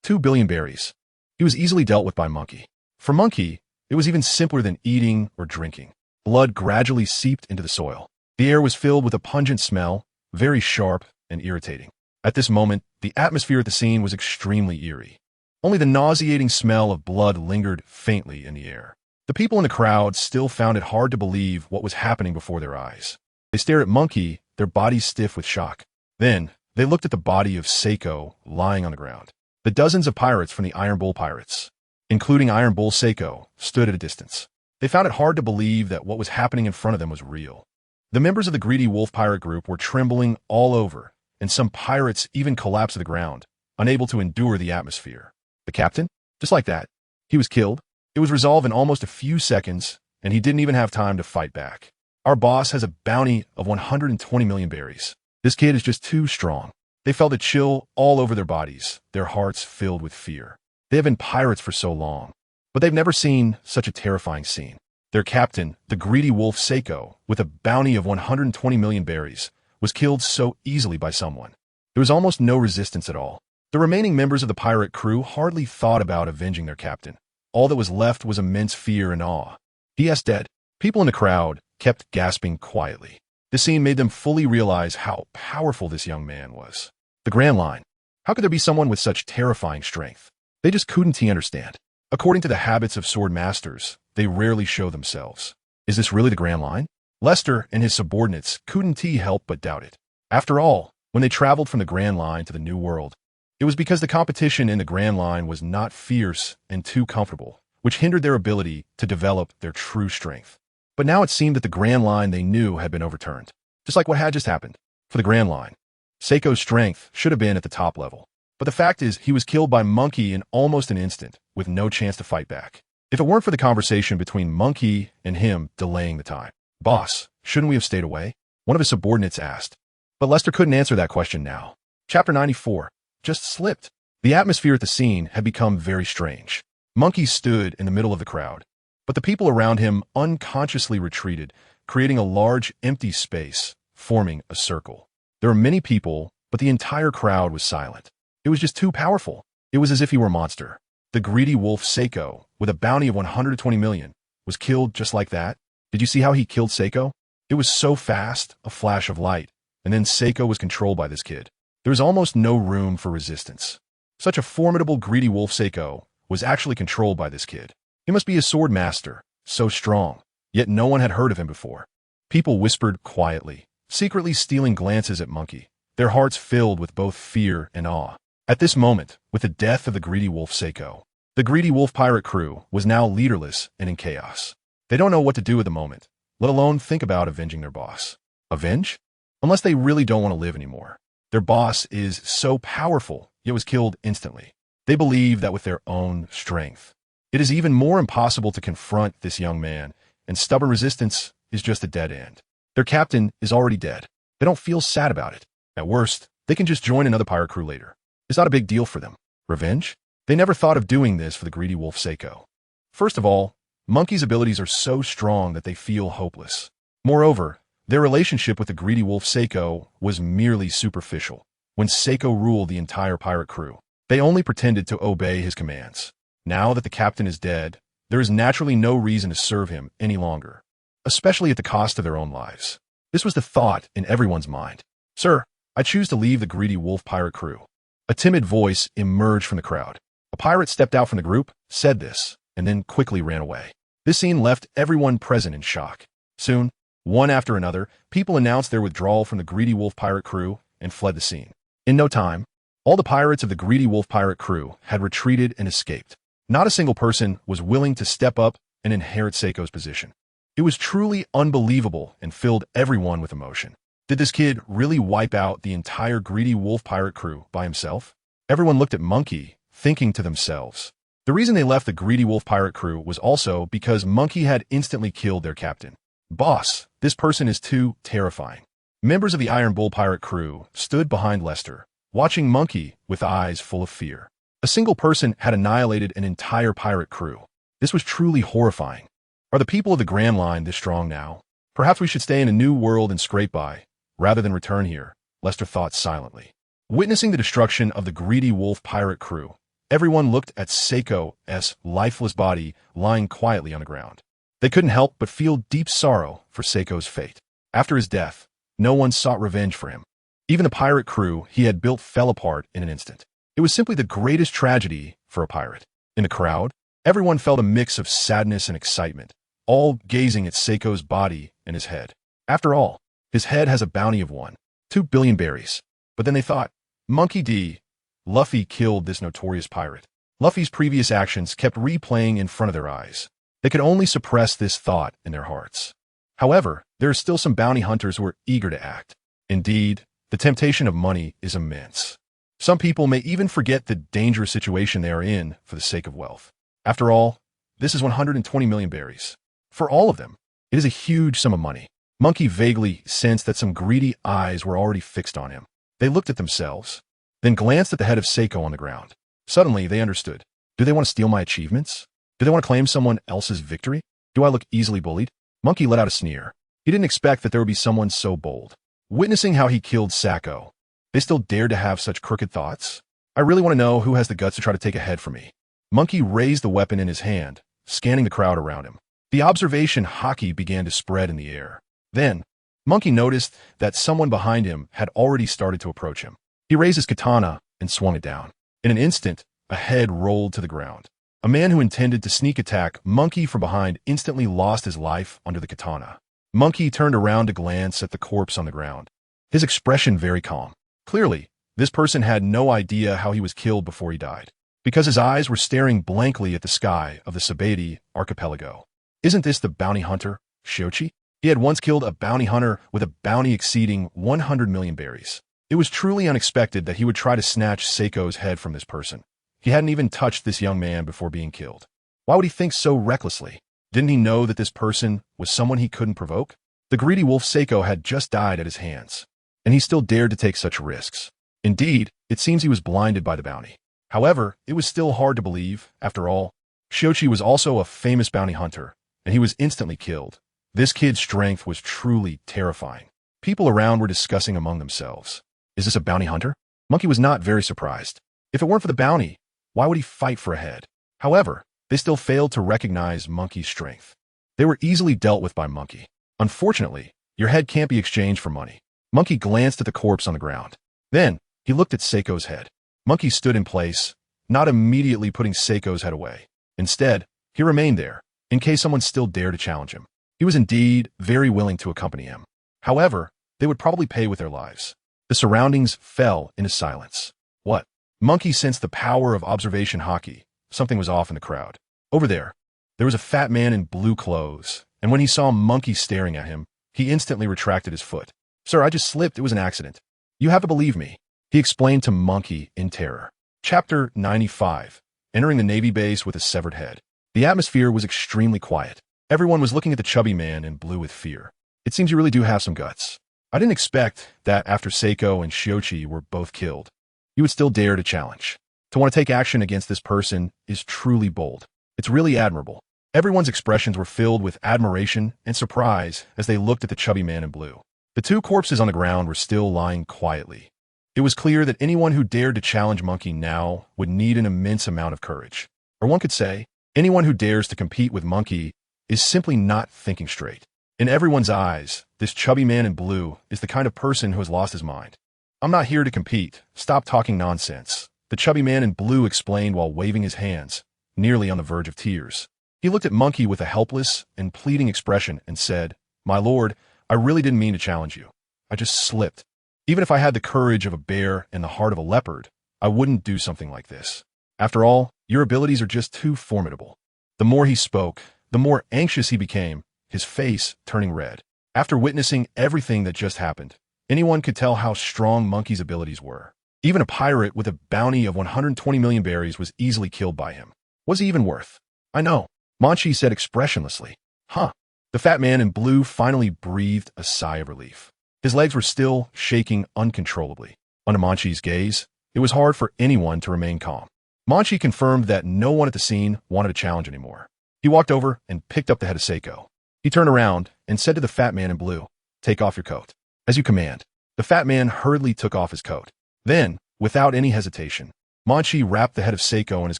2 billion berries, he was easily dealt with by Monkey. For Monkey, it was even simpler than eating or drinking. Blood gradually seeped into the soil. The air was filled with a pungent smell, very sharp and irritating. At this moment, the atmosphere at the scene was extremely eerie. Only the nauseating smell of blood lingered faintly in the air. The people in the crowd still found it hard to believe what was happening before their eyes. They stared at Monkey, their bodies stiff with shock. Then, they looked at the body of Seiko lying on the ground. The dozens of pirates from the Iron Bull Pirates, including Iron Bull Seiko, stood at a distance. They found it hard to believe that what was happening in front of them was real. The members of the greedy wolf pirate group were trembling all over, and some pirates even collapsed to the ground, unable to endure the atmosphere. The captain? Just like that. He was killed. It was resolved in almost a few seconds, and he didn't even have time to fight back. Our boss has a bounty of 120 million berries. This kid is just too strong. They felt a chill all over their bodies, their hearts filled with fear. They have been pirates for so long, but they've never seen such a terrifying scene. Their captain, the greedy wolf Seiko, with a bounty of 120 million berries, was killed so easily by someone. There was almost no resistance at all. The remaining members of the pirate crew hardly thought about avenging their captain. All that was left was immense fear and awe. He is dead. People in the crowd kept gasping quietly. The scene made them fully realize how powerful this young man was. The Grand Line. How could there be someone with such terrifying strength? They just couldn't understand. According to the habits of sword masters, they rarely show themselves. Is this really the Grand Line? Lester and his subordinates couldn't help but doubt it. After all, when they traveled from the Grand Line to the New World, it was because the competition in the Grand Line was not fierce and too comfortable, which hindered their ability to develop their true strength. But now it seemed that the Grand Line they knew had been overturned, just like what had just happened. For the Grand Line, Seiko's strength should have been at the top level. But the fact is, he was killed by Munchie in almost an instant, with no chance to fight back. If it weren't for the conversation between Munchie and him delaying the time. Boss, shouldn't we have stayed away? One of his subordinates asked. But Lester couldn't answer that question now. Chapter 94. Just slipped. The atmosphere at the scene had become very strange. Munchie stood in the middle of the crowd, but the people around him unconsciously retreated, creating a large empty space, forming a circle. There were many people, but the entire crowd was silent. It was just too powerful. It was as if he were a monster. The greedy wolf Seiko, with a bounty of 120 million, was killed just like that. Did you see how he killed Seiko? It was so fast, a flash of light, and then Seiko was controlled by this kid. There was almost no room for resistance. Such a formidable greedy wolf Seiko was actually controlled by this kid. He must be a sword master, so strong, yet no one had heard of him before. People whispered quietly, secretly stealing glances at Munchie, their hearts filled with both fear and awe. At this moment, with the death of the greedy wolf Seiko, the greedy wolf pirate crew was now leaderless and in chaos. They don't know what to do at the moment, let alone think about avenging their boss. Avenge? Unless they really don't want to live anymore. Their boss is so powerful, yet was killed instantly. They believe that with their own strength, it is even more impossible to confront this young man, and stubborn resistance is just a dead end. Their captain is already dead. They don't feel sad about it. At worst, they can just join another pirate crew later. It's not a big deal for them. Revenge? They never thought of doing this for the greedy wolf Seiko. First of all, Munchie's abilities are so strong that they feel hopeless. Moreover, their relationship with the greedy wolf Seiko was merely superficial. When Seiko ruled the entire pirate crew, they only pretended to obey his commands. Now that the captain is dead, there is naturally no reason to serve him any longer, especially at the cost of their own lives. This was the thought in everyone's mind. Sir, I choose to leave the greedy wolf pirate crew. A timid voice emerged from the crowd. A pirate stepped out from the group, said this, and then quickly ran away. This scene left everyone present in shock. Soon, one after another, people announced their withdrawal from the greedy wolf pirate crew and fled the scene. In no time, all the pirates of the greedy wolf pirate crew had retreated and escaped. Not a single person was willing to step up and inherit Seiko's position. It was truly unbelievable and filled everyone with emotion. Did this kid really wipe out the entire greedy wolf pirate crew by himself? Everyone looked at Munchie, thinking to themselves. The reason they left the greedy wolf pirate crew was also because Munchie had instantly killed their captain. Boss, this person is too terrifying. Members of the Iron Bull pirate crew stood behind Lester, watching Munchie with eyes full of fear. A single person had annihilated an entire pirate crew. This was truly horrifying. Are the people of the Grand Line this strong now? Perhaps we should stay in a new world and scrape by, rather than return here, Lester thought silently. Witnessing the destruction of the greedy wolf pirate crew, everyone looked at Seiko's lifeless body lying quietly on the ground. They couldn't help but feel deep sorrow for Seiko's fate. After his death, no one sought revenge for him. Even the pirate crew he had built fell apart in an instant. It was simply the greatest tragedy for a pirate. In the crowd, everyone felt a mix of sadness and excitement, all gazing at Seiko's body and his head. After all, his head has a bounty of 1.2 billion berries. But then they thought, Munchie D. Luffy killed this notorious pirate. Luffy's previous actions kept replaying in front of their eyes. They could only suppress this thought in their hearts. However, there are still some bounty hunters who are eager to act. Indeed, the temptation of money is immense. Some people may even forget the dangerous situation they are in for the sake of wealth. After all, this is 120 million berries. For all of them, it is a huge sum of money. Munchie vaguely sensed that some greedy eyes were already fixed on him. They looked at themselves, then glanced at the head of Seiko on the ground. Suddenly, they understood. Do they want to steal my achievements? Do they want to claim someone else's victory? Do I look easily bullied? Munchie let out a sneer. He didn't expect that there would be someone so bold. Witnessing how he killed Sacco, they still dared to have such crooked thoughts? I really want to know who has the guts to try to take a head from me. Munchie raised the weapon in his hand, scanning the crowd around him. The observation Haki began to spread in the air. Then, Munchie noticed that someone behind him had already started to approach him. He raised his katana and swung it down. In an instant, a head rolled to the ground. A man who intended to sneak attack Munchie from behind instantly lost his life under the katana. Munchie turned around to glance at the corpse on the ground, his expression very calm. Clearly, this person had no idea how he was killed before he died, because his eyes were staring blankly at the sky of the TheAbility archipelago. Isn't this the bounty hunter, Shochi? He had once killed a bounty hunter with a bounty exceeding 100 million berries. It was truly unexpected that he would try to snatch Seiko's head from this person. He hadn't even touched this young man before being killed. Why would he think so recklessly? Didn't he know that this person was someone he couldn't provoke? The greedy wolf Seiko had just died at his hands, and he still dared to take such risks. Indeed, it seems he was blinded by the bounty. However, it was still hard to believe. After all, Shochi was also a famous bounty hunter, and he was instantly killed. This kid's strength was truly terrifying. People around were discussing among themselves. Is this a bounty hunter? Munchie was not very surprised. If it weren't for the bounty, why would he fight for a head? However, they still failed to recognize Munchie's strength. They were easily dealt with by Munchie. Unfortunately, your head can't be exchanged for money. Munchie glanced at the corpse on the ground. Then, he looked at Seiko's head. Munchie stood in place, not immediately putting Seiko's head away. Instead, he remained there, in case someone still dared to challenge him. He was indeed very willing to accompany him. However, they would probably pay with their lives. The surroundings fell into silence. What? Munchie sensed the power of observation Haki. Something was off in the crowd. Over there was a fat man in blue clothes, and when he saw Munchie staring at him, he instantly retracted his foot. Sir, I just slipped. It was an accident. You have to believe me, he explained to Munchie in terror. Chapter 95. Entering the Navy base with a severed head. The atmosphere was extremely quiet. Everyone was looking at the chubby man in blue with fear. It seems you really do have some guts. I didn't expect that after Seiko and Shochi were both killed, you would still dare to challenge. To want to take action against this person is truly bold. It's really admirable. Everyone's expressions were filled with admiration and surprise as they looked at the chubby man in blue. The two corpses on the ground were still lying quietly. It was clear that anyone who dared to challenge Munchie now would need an immense amount of courage. Or one could say, anyone who dares to compete with Munchie is simply not thinking straight. In everyone's eyes, this chubby man in blue is the kind of person who has lost his mind. I'm not here to compete. Stop talking nonsense, the chubby man in blue explained while waving his hands, nearly on the verge of tears. He looked at Munchie with a helpless and pleading expression and said, My lord, I really didn't mean to challenge you. I just slipped. Even if I had the courage of a bear and the heart of a leopard, I wouldn't do something like this. After all, your abilities are just too formidable. The more he spoke, the more anxious he became, his face turning red. After witnessing everything that just happened, anyone could tell how strong Munchie's abilities were. Even a pirate with a bounty of 120 million berries was easily killed by him. Was he even worth? I know, Munchie said expressionlessly. Huh. The fat man in blue finally breathed a sigh of relief. His legs were still shaking uncontrollably. Under Munchie's gaze, it was hard for anyone to remain calm. Munchie confirmed that no one at the scene wanted a challenge anymore. He walked over and picked up the head of Seiko. He turned around and said to the fat man in blue, Take off your coat. As you command. The fat man hurriedly took off his coat. Then, without any hesitation, Munchie wrapped the head of Seiko in his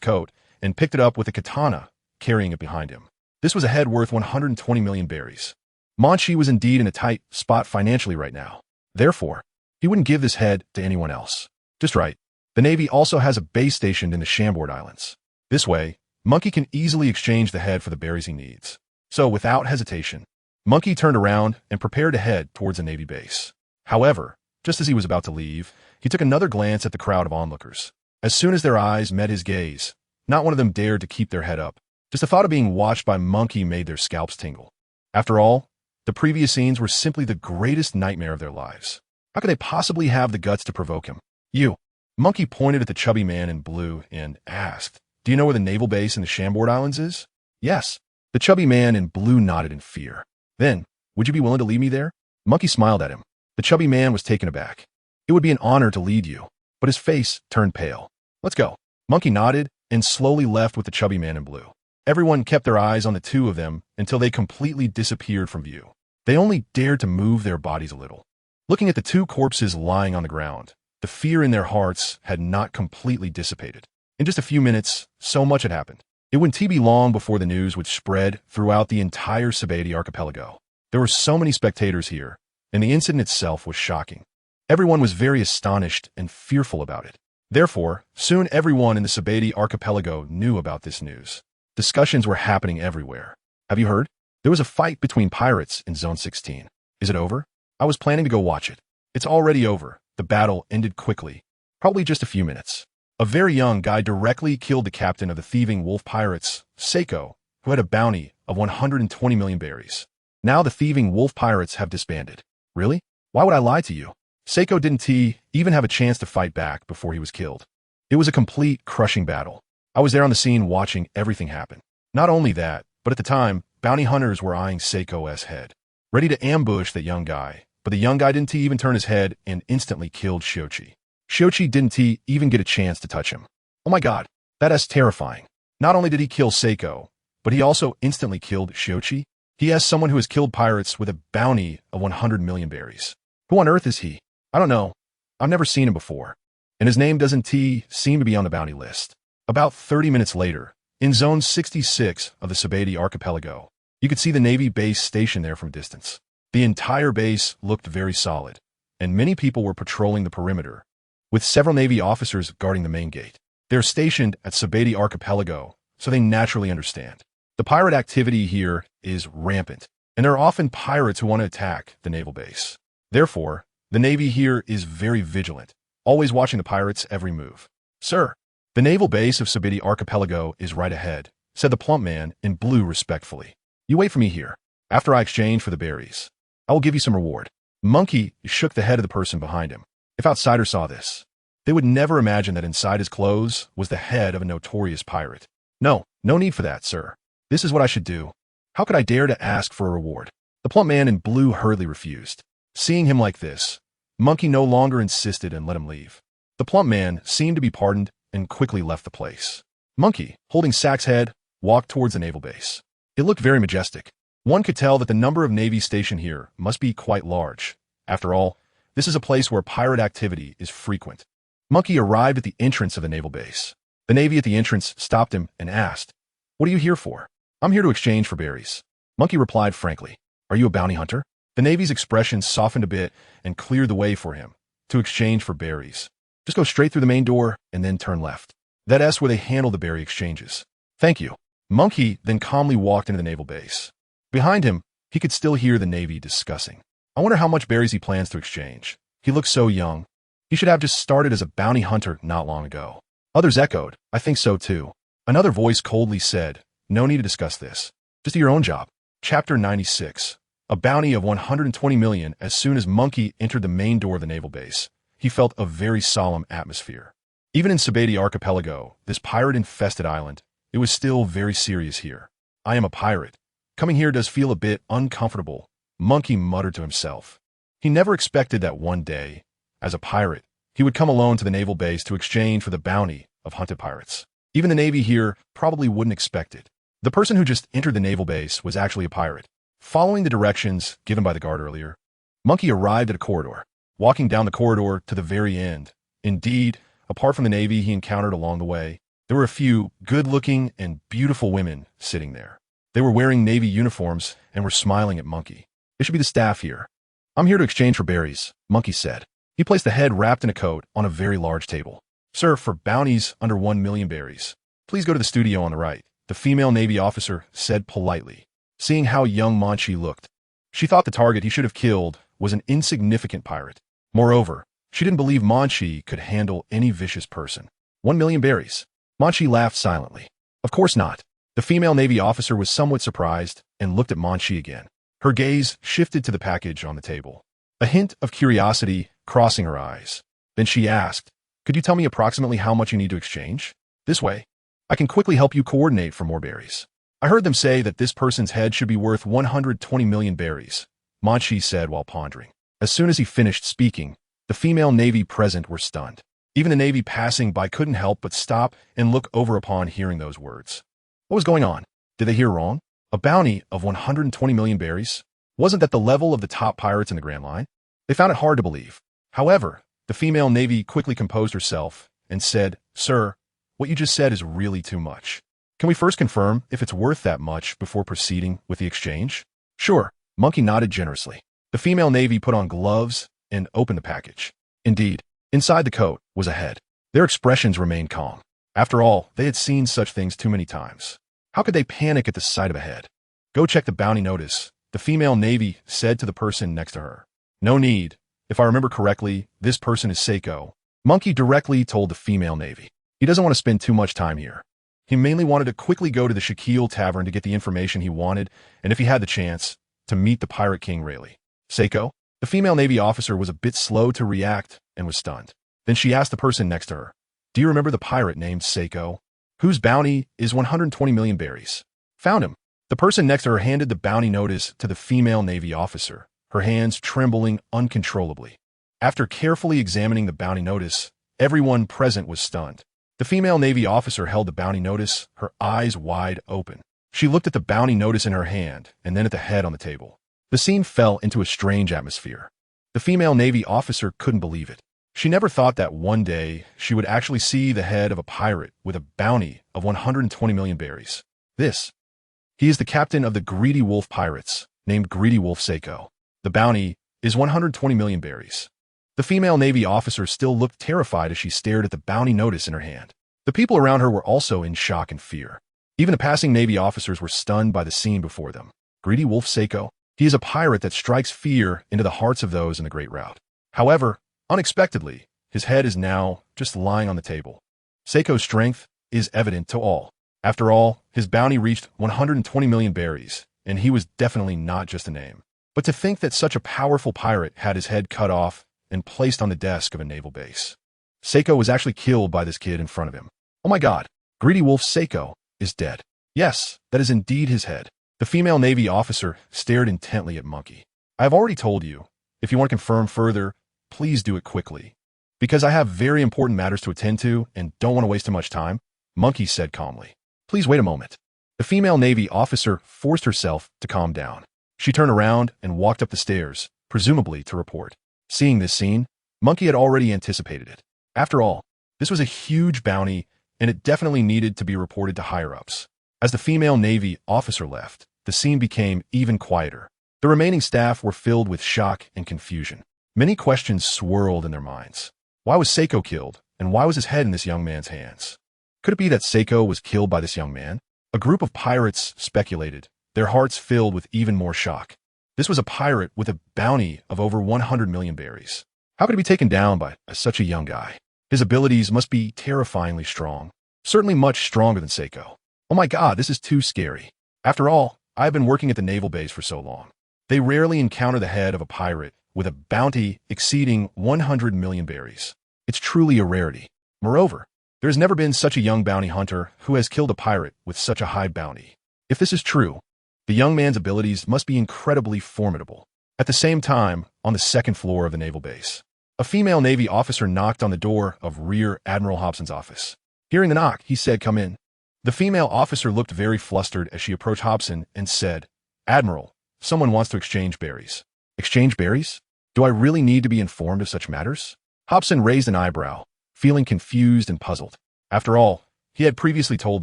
coat and picked it up with a katana, carrying it behind him. This was a head worth 120 million berries. Munchie was indeed in a tight spot financially right now. Therefore, he wouldn't give this head to anyone else. Just right. The Navy also has a base stationed in the Chambord Islands. This way, Munchie can easily exchange the head for the berries he needs. So, without hesitation, Munchie turned around and prepared to head towards the Navy base. However, just as he was about to leave, he took another glance at the crowd of onlookers. As soon as their eyes met his gaze, not one of them dared to keep their head up. Just the thought of being watched by Munchie made their scalps tingle. After all, the previous scenes were simply the greatest nightmare of their lives. How could they possibly have the guts to provoke him? You. Munchie pointed at the chubby man in blue and asked, Do you know where the naval base in the Chambord Islands is? Yes. The chubby man in blue nodded in fear. Then, would you be willing to lead me there? Munchie smiled at him. The chubby man was taken aback. It would be an honor to lead you, but his face turned pale. Let's go. Munchie nodded and slowly left with the chubby man in blue. Everyone kept their eyes on the two of them until they completely disappeared from view. They only dared to move their bodies a little. Looking at the two corpses lying on the ground, the fear in their hearts had not completely dissipated. In just a few minutes, so much had happened. It wouldn't be long before the news would spread throughout the entire TheAbility archipelago. There were so many spectators here, and the incident itself was shocking. Everyone was very astonished and fearful about it. Therefore, soon everyone in the Sabati archipelago knew about this news. Discussions were happening everywhere. Have you heard? There was a fight between pirates in Zone 16. Is it over? I was planning to go watch it. It's already over. The battle ended quickly. Probably just a few minutes. A very young guy directly killed the captain of the thieving wolf pirates, Seiko, who had a bounty of 120 million berries. Now the thieving wolf pirates have disbanded. Really? Why would I lie to you? Seiko didn't even have a chance to fight back before he was killed. It was a complete, crushing battle. I was there on the scene watching everything happen. Not only that, but at the time, bounty hunters were eyeing Seiko's head, ready to ambush the young guy. But the young guy didn't even turn his head and instantly killed Shochi. Shochi didn't even get a chance to touch him. Oh my god, that is terrifying. Not only did he kill Seiko, but he also instantly killed Shochi. He has someone who has killed pirates with a bounty of 100 million berries. Who on earth is he? I don't know. I've never seen him before. And his name doesn't seem to be on the bounty list. About 30 minutes later, in Zone 66 of the Sabati archipelago, you could see the Navy base stationed there from a distance. The entire base looked very solid, and many people were patrolling the perimeter, with several Navy officers guarding the main gate. They're stationed at Sabati archipelago, so they naturally understand. The pirate activity here is rampant, and there are often pirates who want to attack the naval base. Therefore, the Navy here is very vigilant, always watching the pirates' every move. Sir, the naval base of Sabati archipelago is right ahead, said the plump man in blue respectfully. You wait for me here. After I exchange for the berries, I will give you some reward. Monkey shook the head of the person behind him. If outsiders saw this, they would never imagine that inside his clothes was the head of a notorious pirate. No need for that, sir. This is what I should do. How could I dare to ask for a reward? The plump man in blue hurriedly refused. Seeing him like this, Monkey no longer insisted and let him leave. The plump man seemed to be pardoned and quickly left the place. Monkey, holding Sack's head, walked towards the naval base. It looked very majestic. One could tell that the number of Navy stationed here must be quite large. After all, this is a place where pirate activity is frequent. Monkey arrived at the entrance of the naval base. The Navy at the entrance stopped him and asked, "What are you here for?" "I'm here to exchange for berries." Monkey replied frankly. "Are you a bounty hunter?" The Navy's expression softened a bit and cleared the way for him to exchange for berries. Just go straight through the main door and then turn left. That's where they handle the berry exchanges. Thank you. Monkey then calmly walked into the naval base. Behind him, he could still hear the Navy discussing. I wonder how much berries he plans to exchange. He looks so young. He should have just started as a bounty hunter not long ago. Others echoed, I think so too. Another voice coldly said, no need to discuss this. Just do your own job. Chapter 96. A bounty of 120 million. As soon as Monkey entered the main door of the naval base, he felt a very solemn atmosphere. Even in Sabati archipelago, this pirate-infested island, it was still very serious here. I am a pirate. Coming here does feel a bit uncomfortable, Monkey muttered to himself. He never expected that one day, as a pirate, he would come alone to the naval base to exchange for the bounty of hunted pirates. Even the Navy here probably wouldn't expect it. The person who just entered the naval base was actually a pirate. Following the directions given by the guard earlier, Monkey arrived at a corridor, walking down the corridor to the very end. Indeed, apart from the Navy he encountered along the way, there were a few good-looking and beautiful women sitting there. They were wearing Navy uniforms and were smiling at Monkey. It should be the staff here. I'm here to exchange for berries, Monkey said. He placed the head wrapped in a coat on a very large table. Sir, for bounties under 1 million berries, please go to the studio on the right, the female Navy officer said politely. Seeing how young Munchie looked, she thought the target he should have killed was an insignificant pirate. Moreover, she didn't believe Munchie could handle any vicious person. 1 million berries. Munchie laughed silently. Of course not. The female Navy officer was somewhat surprised and looked at Munchie again. Her gaze shifted to the package on the table, a hint of curiosity crossing her eyes. Then she asked, could you tell me approximately how much you need to exchange? This way, I can quickly help you coordinate for more berries. I heard them say that this person's head should be worth 120 million berries, Munchie said while pondering. As soon as he finished speaking, the female Navy present were stunned. Even the Navy passing by couldn't help but stop and look over upon hearing those words. What was going on? Did they hear wrong? A bounty of 120 million berries? Wasn't that the level of the top pirates in the Grand Line? They found it hard to believe. However, the female Navy quickly composed herself and said, Sir, what you just said is really too much. Can we first confirm if it's worth that much before proceeding with the exchange? Sure, Monkey nodded generously. The female Navy put on gloves and opened the package. Indeed, inside the coat was a head. Their expressions remained calm. After all, they had seen such things too many times. How could they panic at the sight of a head? Go check the bounty notice, the female Navy said to the person next to her. No need. If I remember correctly, this person is Seiko. Munchie directly told the female Navy. He doesn't want to spend too much time here. He mainly wanted to quickly go to the Shaquille Tavern to get the information he wanted, and if he had the chance, to meet the Pirate King Rayleigh. Seiko? The female Navy officer was a bit slow to react and was stunned. Then she asked the person next to her, do you remember the pirate named Seiko, whose bounty is 120 million berries? Found him. The person next to her handed the bounty notice to the female Navy officer, her hands trembling uncontrollably. After carefully examining the bounty notice, everyone present was stunned. The female Navy officer held the bounty notice, her eyes wide open. She looked at the bounty notice in her hand and then at the head on the table. The scene fell into a strange atmosphere. The female Navy officer couldn't believe it. She never thought that one day she would actually see the head of a pirate with a bounty of 120 million berries. He is the captain of the Greedy Wolf Pirates, named Greedy Wolf Seiko. The bounty is 120 million berries. The female Navy officer still looked terrified as she stared at the bounty notice in her hand. The people around her were also in shock and fear. Even the passing Navy officers were stunned by the scene before them. Greedy Wolf Seiko? He is a pirate that strikes fear into the hearts of those in the Great Route. However, unexpectedly, his head is now just lying on the table. Seiko's strength is evident to all. After all, his bounty reached 120 million berries, and he was definitely not just a name. But to think that such a powerful pirate had his head cut off and placed on the desk of a naval base. Seiko was actually killed by this kid in front of him. Oh my god, Greedy Wolf Seiko is dead. Yes, that is indeed his head. The female Navy officer stared intently at Munchie. I have already told you, if you want to confirm further, please do it quickly. Because I have very important matters to attend to and don't want to waste too much time, Munchie said calmly. Please wait a moment. The female Navy officer forced herself to calm down. She turned around and walked up the stairs, presumably to report. Seeing this scene, Munchie had already anticipated it. After all, this was a huge bounty, and it definitely needed to be reported to higher-ups. As the female Navy officer left, the scene became even quieter. The remaining staff were filled with shock and confusion. Many questions swirled in their minds. Why was Seiko killed, and why was his head in this young man's hands? Could it be that Seiko was killed by this young man? A group of pirates speculated, their hearts filled with even more shock. This was a pirate with a bounty of over 100 million berries. How could he be taken down by such a young guy? His abilities must be terrifyingly strong, certainly much stronger than Seiko. Oh my god, this is too scary. After all, I have been working at the naval base for so long. They rarely encounter the head of a pirate with a bounty exceeding 100 million berries. It's truly a rarity. Moreover, there has never been such a young bounty hunter who has killed a pirate with such a high bounty. If this is true, the young man's abilities must be incredibly formidable. At the same time, on the second floor of the naval base, a female Navy officer knocked on the door of Rear Admiral Hobson's office. Hearing the knock, he said, "Come in." The female officer looked very flustered as she approached Hobson and said, "Admiral, someone wants to exchange berries." Exchange berries? Do I really need to be informed of such matters? Hobson raised an eyebrow, feeling confused and puzzled. After all, he had previously told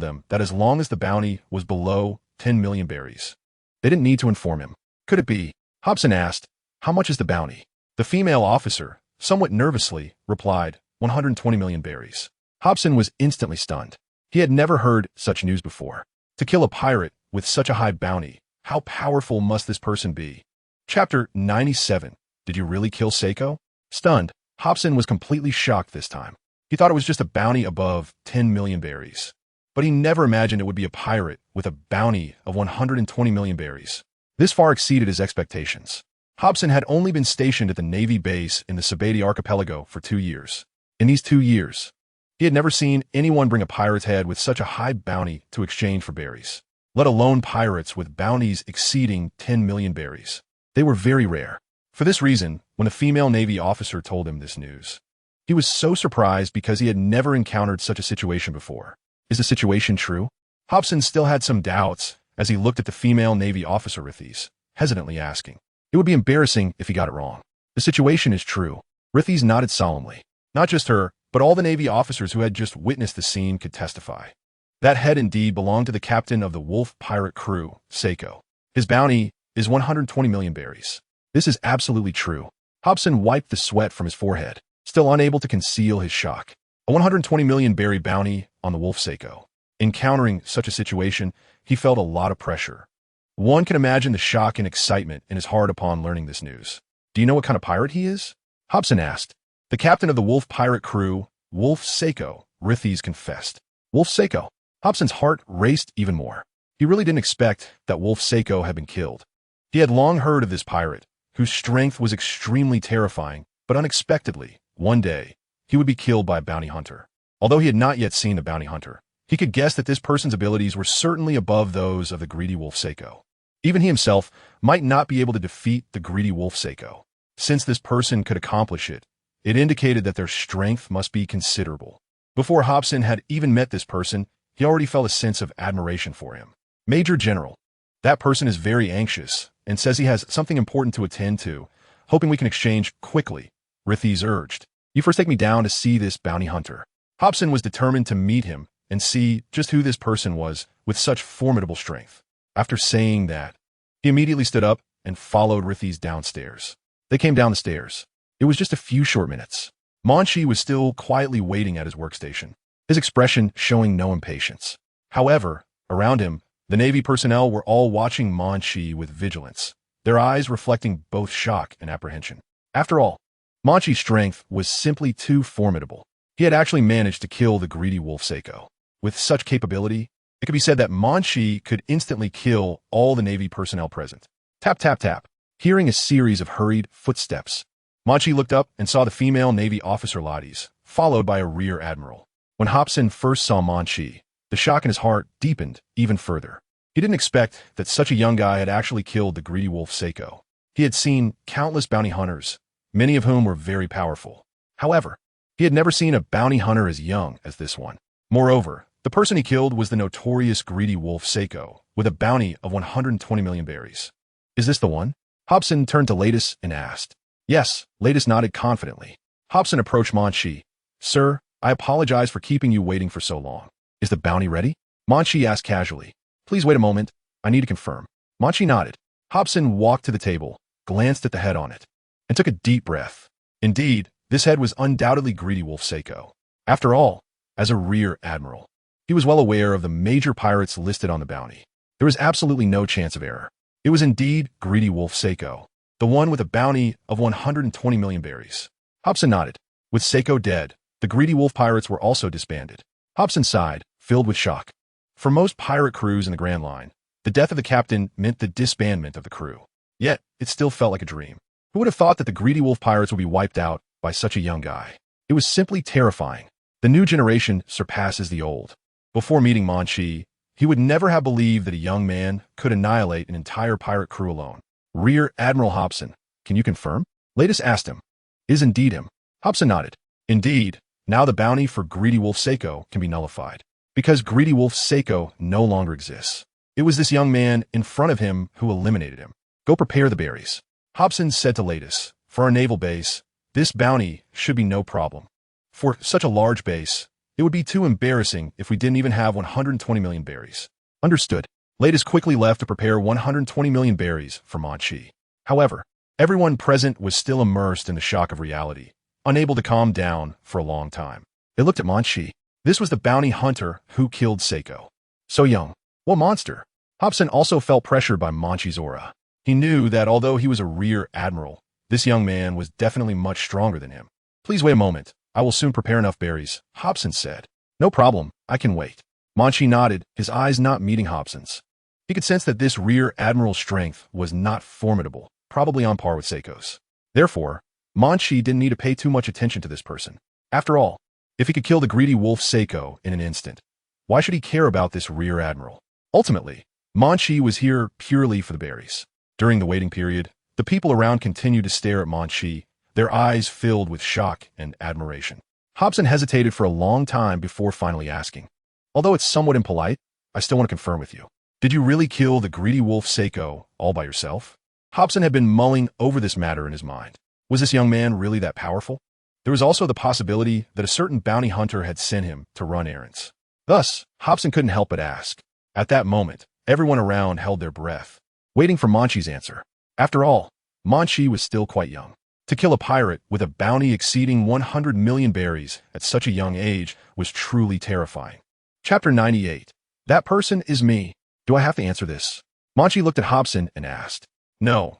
them that as long as the bounty was below 10 million berries, they didn't need to inform him. Could it be? Hobson asked, "How much is the bounty?" The female officer, somewhat nervously, replied, 120 million berries. Hobson was instantly stunned. He had never heard such news before. To kill a pirate with such a high bounty, how powerful must this person be? Chapter 97. Did you really kill Seiko? Stunned, Hobson was completely shocked this time. He thought it was just a bounty above 10 million berries. But he never imagined it would be a pirate with a bounty of 120 million berries. This far exceeded his expectations. Hobson had only been stationed at the Navy base in the Sabati archipelago for 2 years. In these 2 years, he had never seen anyone bring a pirate's head with such a high bounty to exchange for berries, let alone pirates with bounties exceeding 10 million berries. They were very rare. For this reason, when a female Navy officer told him this news, he was so surprised because he had never encountered such a situation before. Is the situation true? Hobson still had some doubts as he looked at the female Navy officer Rithies, hesitantly asking. It would be embarrassing if he got it wrong. The situation is true. Rithies nodded solemnly. Not just her, but all the Navy officers who had just witnessed the scene could testify. That head indeed belonged to the captain of the Wolf pirate crew, Seiko. His bounty is 120 million berries. This is absolutely true. Hobson wiped the sweat from his forehead, still unable to conceal his shock. A 120 million berry bounty on the Wolf Seiko. Encountering such a situation, he felt a lot of pressure. One can imagine the shock and excitement in his heart upon learning this news. Do you know what kind of pirate he is? Hobson asked. The captain of the Wolf pirate crew, Wolf Seiko, Rithys confessed. Wolf Seiko. Hobson's heart raced even more. He really didn't expect that Wolf Seiko had been killed. He had long heard of this pirate, whose strength was extremely terrifying, but unexpectedly, one day, he would be killed by a bounty hunter. Although he had not yet seen a bounty hunter, he could guess that this person's abilities were certainly above those of the greedy Wolf Seiko. Even he himself might not be able to defeat the greedy Wolf Seiko. Since this person could accomplish it, it indicated that their strength must be considerable. Before Hobson had even met this person, he already felt a sense of admiration for him. Major General. That person is very anxious and says he has something important to attend to, hoping we can exchange quickly, Rithys urged. You first take me down to see this bounty hunter. Hobson was determined to meet him and see just who this person was with such formidable strength. After saying that, he immediately stood up and followed Rithys downstairs. They came down the stairs. It was just a few short minutes. Munchie was still quietly waiting at his workstation, his expression showing no impatience. However, around him, the Navy personnel were all watching Munchie with vigilance, their eyes reflecting both shock and apprehension. After all, Munchie's strength was simply too formidable. He had actually managed to kill the greedy Wolf Seiko. With such capability, it could be said that Munchie could instantly kill all the Navy personnel present. Tap, tap, tap. Hearing a series of hurried footsteps, Munchie looked up and saw the female Navy officer Lotties, followed by a rear admiral. When Hobson first saw Munchie, the shock in his heart deepened even further. He didn't expect that such a young guy had actually killed the greedy Wolf Seiko. He had seen countless bounty hunters, many of whom were very powerful. However, he had never seen a bounty hunter as young as this one. Moreover, the person he killed was the notorious greedy Wolf Seiko, with a bounty of 120 million berries. Is this the one? Hobson turned to Latus and asked. Yes, Latus nodded confidently. Hobson approached Munchie. Sir, I apologize for keeping you waiting for so long. Is the bounty ready? Munchie asked casually. Please wait a moment. I need to confirm. Munchie nodded. Hobson walked to the table, glanced at the head on it, and took a deep breath. Indeed, this head was undoubtedly greedy Wolf Seiko. After all, as a rear admiral, he was well aware of the major pirates listed on the bounty. There was absolutely no chance of error. It was indeed greedy Wolf Seiko, the one with a bounty of 120 million berries. Hobson nodded. With Seiko dead, the greedy wolf pirates were also disbanded. Hobson sighed, filled with shock. For most pirate crews in the Grand Line, the death of the captain meant the disbandment of the crew. Yet, it still felt like a dream. Who would have thought that the greedy wolf pirates would be wiped out by such a young guy? It was simply terrifying. The new generation surpasses the old. Before meeting Munchie, he would never have believed that a young man could annihilate an entire pirate crew alone. Rear Admiral Hobson, can you confirm? Latus asked him. It is indeed him. Hobson nodded. Indeed, now the bounty for greedy Wolf Seiko can be nullified, because greedy Wolf Seiko no longer exists. It was this young man in front of him who eliminated him. Go prepare the berries. Hobson said to Latus, for our naval base, this bounty should be no problem. For such a large base, it would be too embarrassing if we didn't even have 120 million berries. Understood. Latus quickly left to prepare 120 million berries for Munchie. However, everyone present was still immersed in the shock of reality, unable to calm down for a long time. They looked at Munchie. This was the bounty hunter who killed Seiko. So young. What monster? Hobson also felt pressured by Munchie's aura. He knew that although he was a rear admiral, this young man was definitely much stronger than him. Please wait a moment. I will soon prepare enough berries, Hobson said. No problem. I can wait. Munchie nodded, his eyes not meeting Hobson's. He could sense that this rear admiral's strength was not formidable, probably on par with Seiko's. Therefore, Munchie didn't need to pay too much attention to this person. After all, if he could kill the greedy wolf Seiko in an instant, why should he care about this rear admiral? Ultimately, Munchie was here purely for the berries. During the waiting period, the people around continued to stare at Munchie, their eyes filled with shock and admiration. Hobson hesitated for a long time before finally asking. Although it's somewhat impolite, I still want to confirm with you. Did you really kill the greedy wolf Seiko all by yourself? Hobson had been mulling over this matter in his mind. Was this young man really that powerful? There was also the possibility that a certain bounty hunter had sent him to run errands. Thus, Hobson couldn't help but ask. At that moment, everyone around held their breath, waiting for Munchie's answer. After all, Munchie was still quite young. To kill a pirate with a bounty exceeding 100 million berries at such a young age was truly terrifying. Chapter 98. That person is me. Do I have to answer this? Munchie looked at Hobson and asked. No,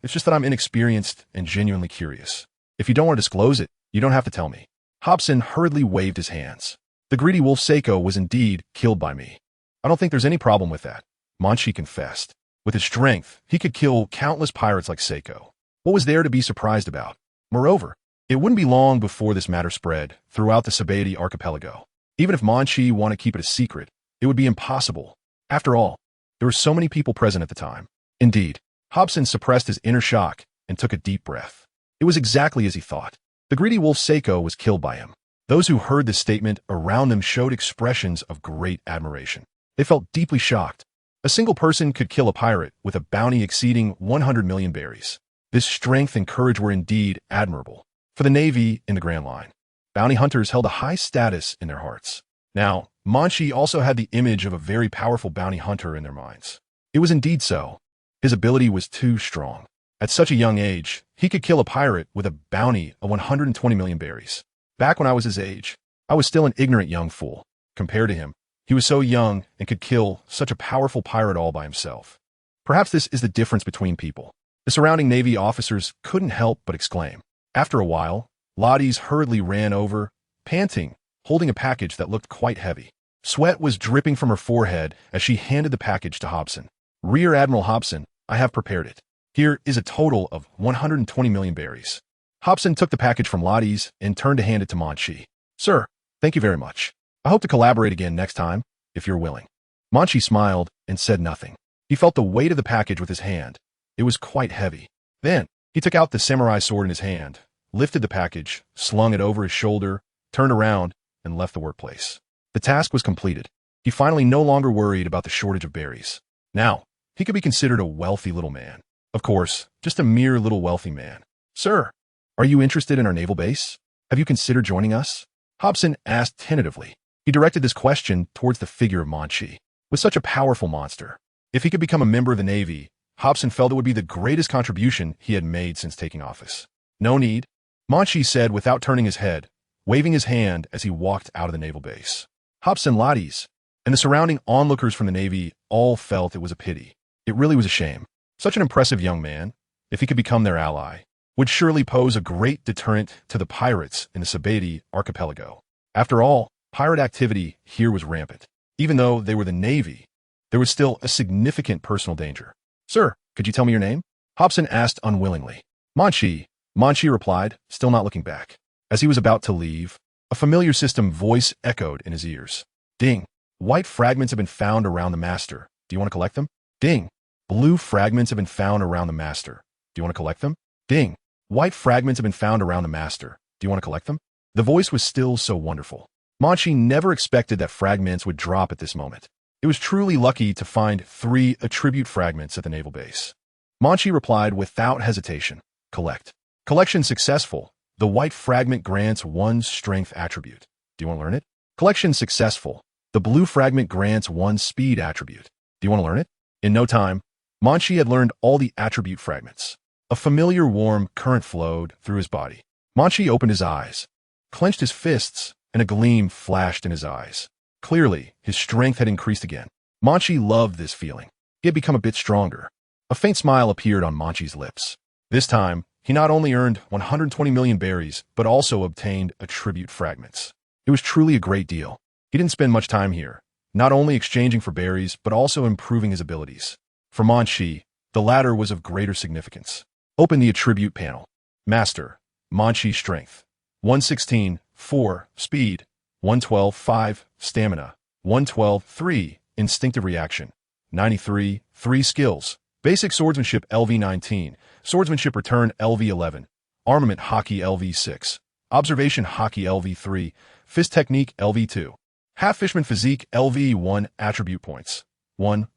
it's just that I'm inexperienced and genuinely curious. If you don't want to disclose it, you don't have to tell me. Hobson hurriedly waved his hands. The greedy wolf Seiko was indeed killed by me. I don't think there's any problem with that, Munchie confessed. With his strength, he could kill countless pirates like Seiko. What was there to be surprised about? Moreover, it wouldn't be long before this matter spread throughout the TheAbility archipelago. Even if Munchie wanted to keep it a secret, it would be impossible. After all, there were so many people present at the time. Indeed, Hobson suppressed his inner shock and took a deep breath. It was exactly as he thought. The greedy wolf Seiko was killed by him. Those who heard this statement around them showed expressions of great admiration. They felt deeply shocked. A single person could kill a pirate with a bounty exceeding 100 million berries. This strength and courage were indeed admirable. For the Navy in the Grand Line, bounty hunters held a high status in their hearts. Now, Munchie also had the image of a very powerful bounty hunter in their minds. It was indeed so. His ability was too strong. At such a young age, he could kill a pirate with a bounty of 120 million berries. Back when I was his age, I was still an ignorant young fool. Compared to him, he was so young and could kill such a powerful pirate all by himself. Perhaps this is the difference between people. The surrounding Navy officers couldn't help but exclaim. After a while, Lottie's hurriedly ran over, panting, holding a package that looked quite heavy. Sweat was dripping from her forehead as she handed the package to Hobson. Rear Admiral Hobson, I have prepared it. Here is a total of 120 million berries. Hobson took the package from Lottie's and turned to hand it to Munchie. Sir, thank you very much. I hope to collaborate again next time, if you're willing. Munchie smiled and said nothing. He felt the weight of the package with his hand. It was quite heavy. Then, he took out the samurai sword in his hand, lifted the package, slung it over his shoulder, turned around, and left the workplace. The task was completed. He finally no longer worried about the shortage of berries. Now, he could be considered a wealthy little man. Of course, just a mere little wealthy man. Sir, are you interested in our naval base? Have you considered joining us? Hobson asked tentatively. He directed this question towards the figure of Munchie. With such a powerful monster, if he could become a member of the Navy, Hobson felt it would be the greatest contribution he had made since taking office. No need, Munchie said without turning his head, waving his hand as he walked out of the naval base. Hobson, Lottie's, and the surrounding onlookers from the Navy all felt it was a pity. It really was a shame. Such an impressive young man, if he could become their ally, would surely pose a great deterrent to the pirates in the TheAbility archipelago. After all, pirate activity here was rampant. Even though they were the Navy, there was still a significant personal danger. Sir, could you tell me your name? Hobson asked unwillingly. Munchie replied, still not looking back. As he was about to leave, a familiar system voice echoed in his ears. Ding. White fragments have been found around the master. Do you want to collect them? Ding. Blue fragments have been found around the master. Do you want to collect them? Ding. White fragments have been found around the master. Do you want to collect them? The voice was still so wonderful. Munchie never expected that fragments would drop at this moment. It was truly lucky to find 3 attribute fragments at the naval base. Munchie replied without hesitation. Collect. Collection successful. The white fragment grants 1 strength attribute. Do you want to learn it? Collection successful. The blue fragment grants 1 speed attribute. Do you want to learn it? In no time, Munchie had learned all the attribute fragments. A familiar warm current flowed through his body. Munchie opened his eyes, clenched his fists, and a gleam flashed in his eyes. Clearly, his strength had increased again. Munchie loved this feeling. He had become a bit stronger. A faint smile appeared on Munchie's lips. This time, he not only earned 120 million berries, but also obtained attribute fragments. It was truly a great deal. He didn't spend much time here, not only exchanging for berries, but also improving his abilities. For Munchie, the latter was of greater significance. Open the attribute panel. Master, Munchie strength. 116, 4, speed. 112, 5, stamina. 112, 3, instinctive reaction. 93, 3 skills. Basic swordsmanship LV19, swordsmanship return LV11, armament Haki LV6, observation Haki LV3, fist technique LV2, half fishman physique LV1, attribute points. 1,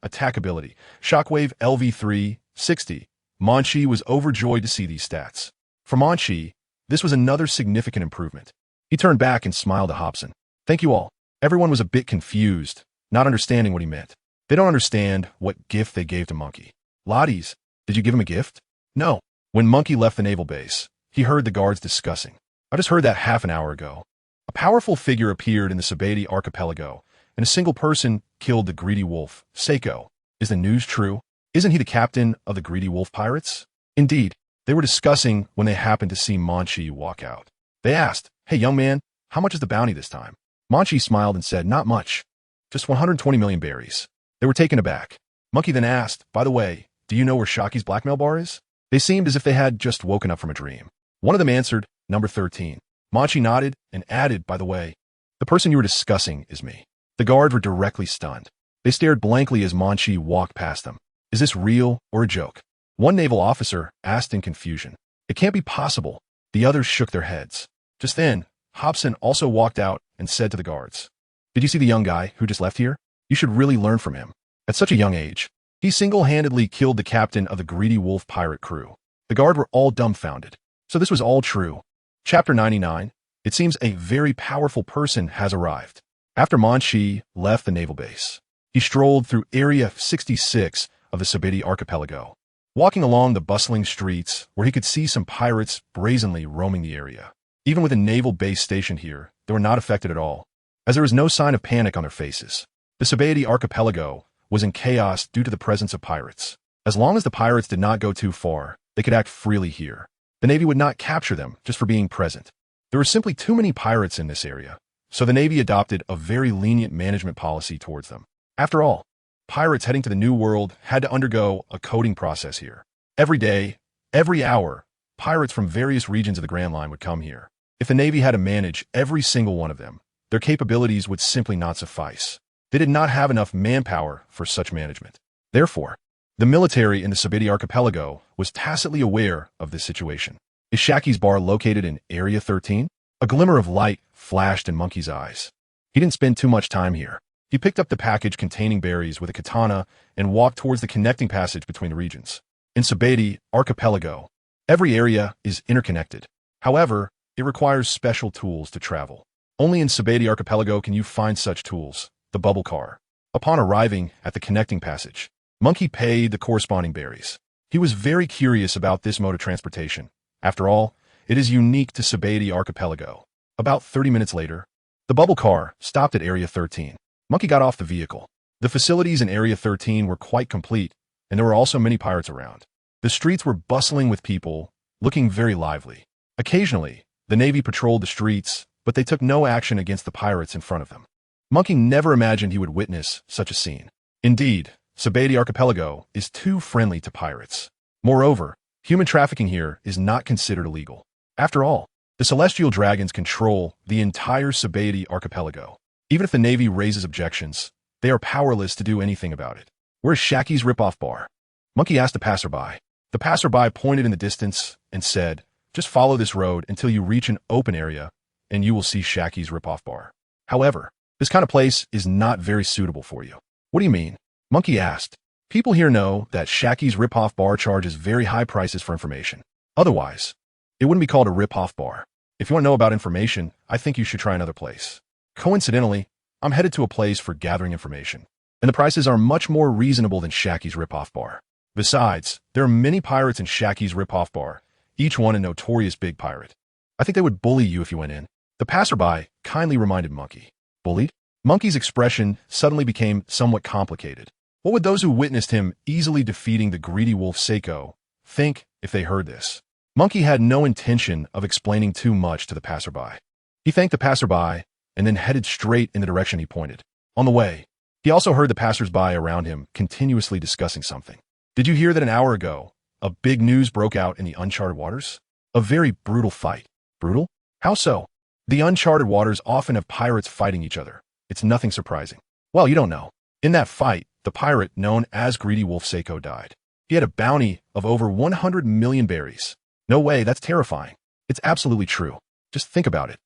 attack ability, shockwave LV3, 60. Munchie was overjoyed to see these stats. For Munchie, this was another significant improvement. He turned back and smiled at Hobson. Thank you all. Everyone was a bit confused, not understanding what he meant. They don't understand what gift they gave to Monkey. Lottie's, did you give him a gift? No, When Monkey left the naval base, he heard the guards discussing. I just heard that half an hour ago. A powerful figure appeared in the Sabati archipelago, and a single person killed the greedy wolf, Seiko. Is the news true? Isn't he the captain of the greedy wolf pirates? Indeed, they were discussing when they happened to see Munchie walk out. They asked, "Hey, young man, how much is the bounty this time?" Munchie smiled and said, "Not much. Just 120 million berries." They were taken aback. Monkey then asked, "By the way, do you know where Shaki's blackmail bar is?" They seemed as if they had just woken up from a dream. One of them answered, "Number 13. Munchie nodded and added, "By the way, the person you were discussing is me." The guards were directly stunned. They stared blankly as Munchie walked past them. Is this real or a joke? One naval officer asked in confusion. It can't be possible. The others shook their heads. Just then, Hobson also walked out and said to the guards, "Did you see the young guy who just left here? You should really learn from him. At such a young age, he single-handedly killed the captain of the greedy wolf pirate crew." The guard were all dumbfounded. So this was all true. Chapter 99. It seems a very powerful person has arrived. After Munchie left the naval base, he strolled through Area 66 of the Sabati archipelago, walking along the bustling streets where he could see some pirates brazenly roaming the area. Even with a naval base stationed here, they were not affected at all, as there was no sign of panic on their faces. The Sabati archipelago was in chaos due to the presence of pirates. As long as the pirates did not go too far, they could act freely here. The Navy would not capture them just for being present. There were simply too many pirates in this area, so the Navy adopted a very lenient management policy towards them. After all, pirates heading to the New World had to undergo a coding process here. Every day, every hour, pirates from various regions of the Grand Line would come here. If the Navy had to manage every single one of them, their capabilities would simply not suffice. They did not have enough manpower for such management. Therefore, the military in the Sabati archipelago was tacitly aware of this situation. Is Shaki's bar located in Area 13? A glimmer of light flashed in Monkey's eyes. He didn't spend too much time here. He picked up the package containing berries with a katana and walked towards the connecting passage between the regions. In Sabati archipelago, every area is interconnected. However, it requires special tools to travel. Only in Sabati archipelago can you find such tools, the bubble car. Upon arriving at the connecting passage, Monkey paid the corresponding berries. He was very curious about this mode of transportation. After all, it is unique to Sabati archipelago. About 30 minutes later, the bubble car stopped at Area 13. Monkey got off the vehicle. The facilities in Area 13 were quite complete, and there were also many pirates around. The streets were bustling with people, looking very lively. Occasionally, the Navy patrolled the streets, but they took no action against the pirates in front of them. Monkey never imagined he would witness such a scene. Indeed, Sabati archipelago is too friendly to pirates. Moreover, human trafficking here is not considered illegal. After all, the celestial dragons control the entire Sabati archipelago. Even if the Navy raises objections, they are powerless to do anything about it. Where's Shaki's rip-off bar? Monkey asked the passerby. The passerby pointed in the distance and said, "Just follow this road until you reach an open area, and you will see Shaki's rip-off bar. However, this kind of place is not very suitable for you." What do you mean? Monkey asked. People here know that Shaki's rip-off bar charges very high prices for information. Otherwise, it wouldn't be called a rip-off bar. If you want to know about information, I think you should try another place. Coincidentally, I'm headed to a place for gathering information, and the prices are much more reasonable than Shaki's rip-off bar. Besides, there are many pirates in Shaki's rip-off bar, each one a notorious big pirate. I think they would bully you if you went in. The passerby kindly reminded Monkey. Bullied? Monkey's expression suddenly became somewhat complicated. What would those who witnessed him easily defeating the greedy wolf Seiko think if they heard this? Monkey had no intention of explaining too much to the passerby. He thanked the passerby and then headed straight in the direction he pointed. On the way, he also heard the passersby around him continuously discussing something. Did you hear that an hour ago, a big news broke out in the uncharted waters? A very brutal fight. Brutal? How so? The uncharted waters often have pirates fighting each other. It's nothing surprising. Well, you don't know. In that fight, the pirate known as Greedy Wolf Seiko died. He had a bounty of over 100 million berries. No way, that's terrifying. It's absolutely true. Just think about it.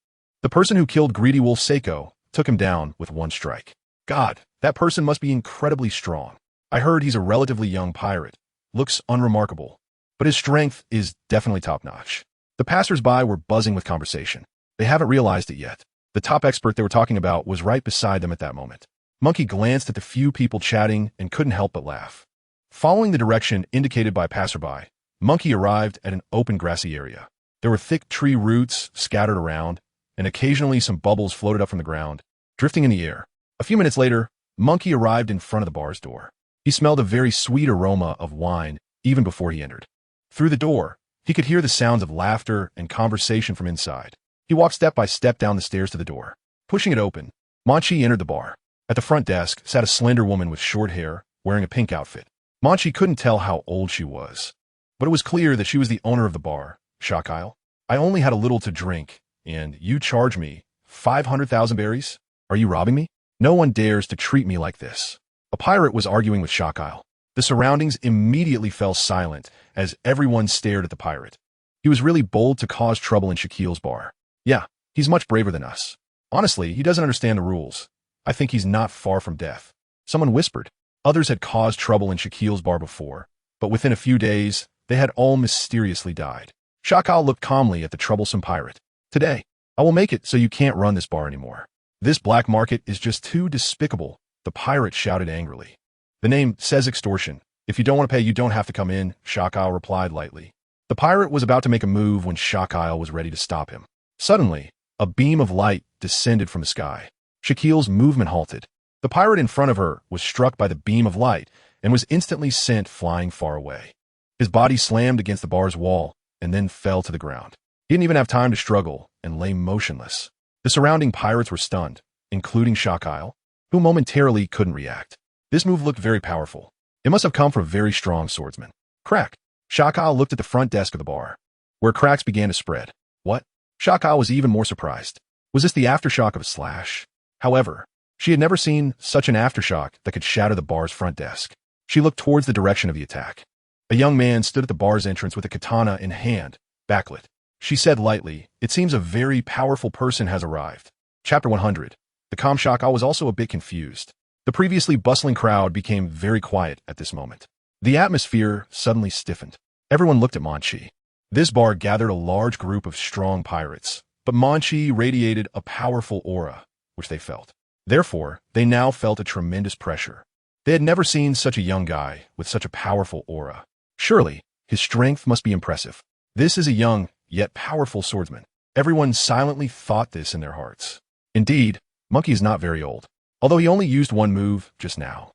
The person who killed Greedy Wolf Seiko took him down with one strike. God, that person must be incredibly strong. I heard he's a relatively young pirate. Looks unremarkable, but his strength is definitely top-notch. The passers-by were buzzing with conversation. They haven't realized it yet. The top expert they were talking about was right beside them at that moment. Monkey glanced at the few people chatting and couldn't help but laugh. Following the direction indicated by a passerby, Munchie arrived at an open grassy area. There were thick tree roots scattered around, and occasionally some bubbles floated up from the ground, drifting in the air. A few minutes later, Munchie arrived in front of the bar's door. He smelled a very sweet aroma of wine even before he entered. Through the door, he could hear the sounds of laughter and conversation from inside. He walked step by step down the stairs to the door. Pushing it open, Munchie entered the bar. At the front desk sat a slender woman with short hair, wearing a pink outfit. Munchie couldn't tell how old she was, but it was clear that she was the owner of the bar. Shakile, I only had a little to drink, and you charge me 500,000 berries? Are you robbing me? No one dares to treat me like this. A pirate was arguing with Shakile. The surroundings immediately fell silent as everyone stared at the pirate. He was really bold to cause trouble in Shaquile's bar. Yeah, he's much braver than us. Honestly, he doesn't understand the rules. I think he's not far from death. Someone whispered. Others had caused trouble in Shaquile's bar before, but within a few days, they had all mysteriously died. Shakile looked calmly at the troublesome pirate. Today, I will make it so you can't run this bar anymore. This black market is just too despicable, the pirate shouted angrily. The name says extortion. If you don't want to pay, you don't have to come in, Shakile replied lightly. The pirate was about to make a move when Shakile was ready to stop him. Suddenly, a beam of light descended from the sky. Shaquile's movement halted. The pirate in front of her was struck by the beam of light and was instantly sent flying far away. His body slammed against the bar's wall and then fell to the ground. He didn't even have time to struggle and lay motionless. The surrounding pirates were stunned, including Shakile, who momentarily couldn't react. This move looked very powerful. It must have come from a very strong swordsman. Crack! Shakile looked at the front desk of the bar, where cracks began to spread. What? Shakile was even more surprised. Was this the aftershock of a slash? However, she had never seen such an aftershock that could shatter the bar's front desk. She looked towards the direction of the attack. A young man stood at the bar's entrance with a katana in hand, backlit. She said lightly, "It seems a very powerful person has arrived." Chapter 100. The calm Shakile was also a bit confused. The previously bustling crowd became very quiet at this moment. The atmosphere suddenly stiffened. Everyone looked at Munchie. This bar gathered a large group of strong pirates, but Munchie radiated a powerful aura, which they felt. Therefore, they now felt a tremendous pressure. They had never seen such a young guy with such a powerful aura. Surely, his strength must be impressive. This is a young, yet powerful swordsman. Everyone silently thought this in their hearts. Indeed, Munchie is not very old, although he only used one move just now.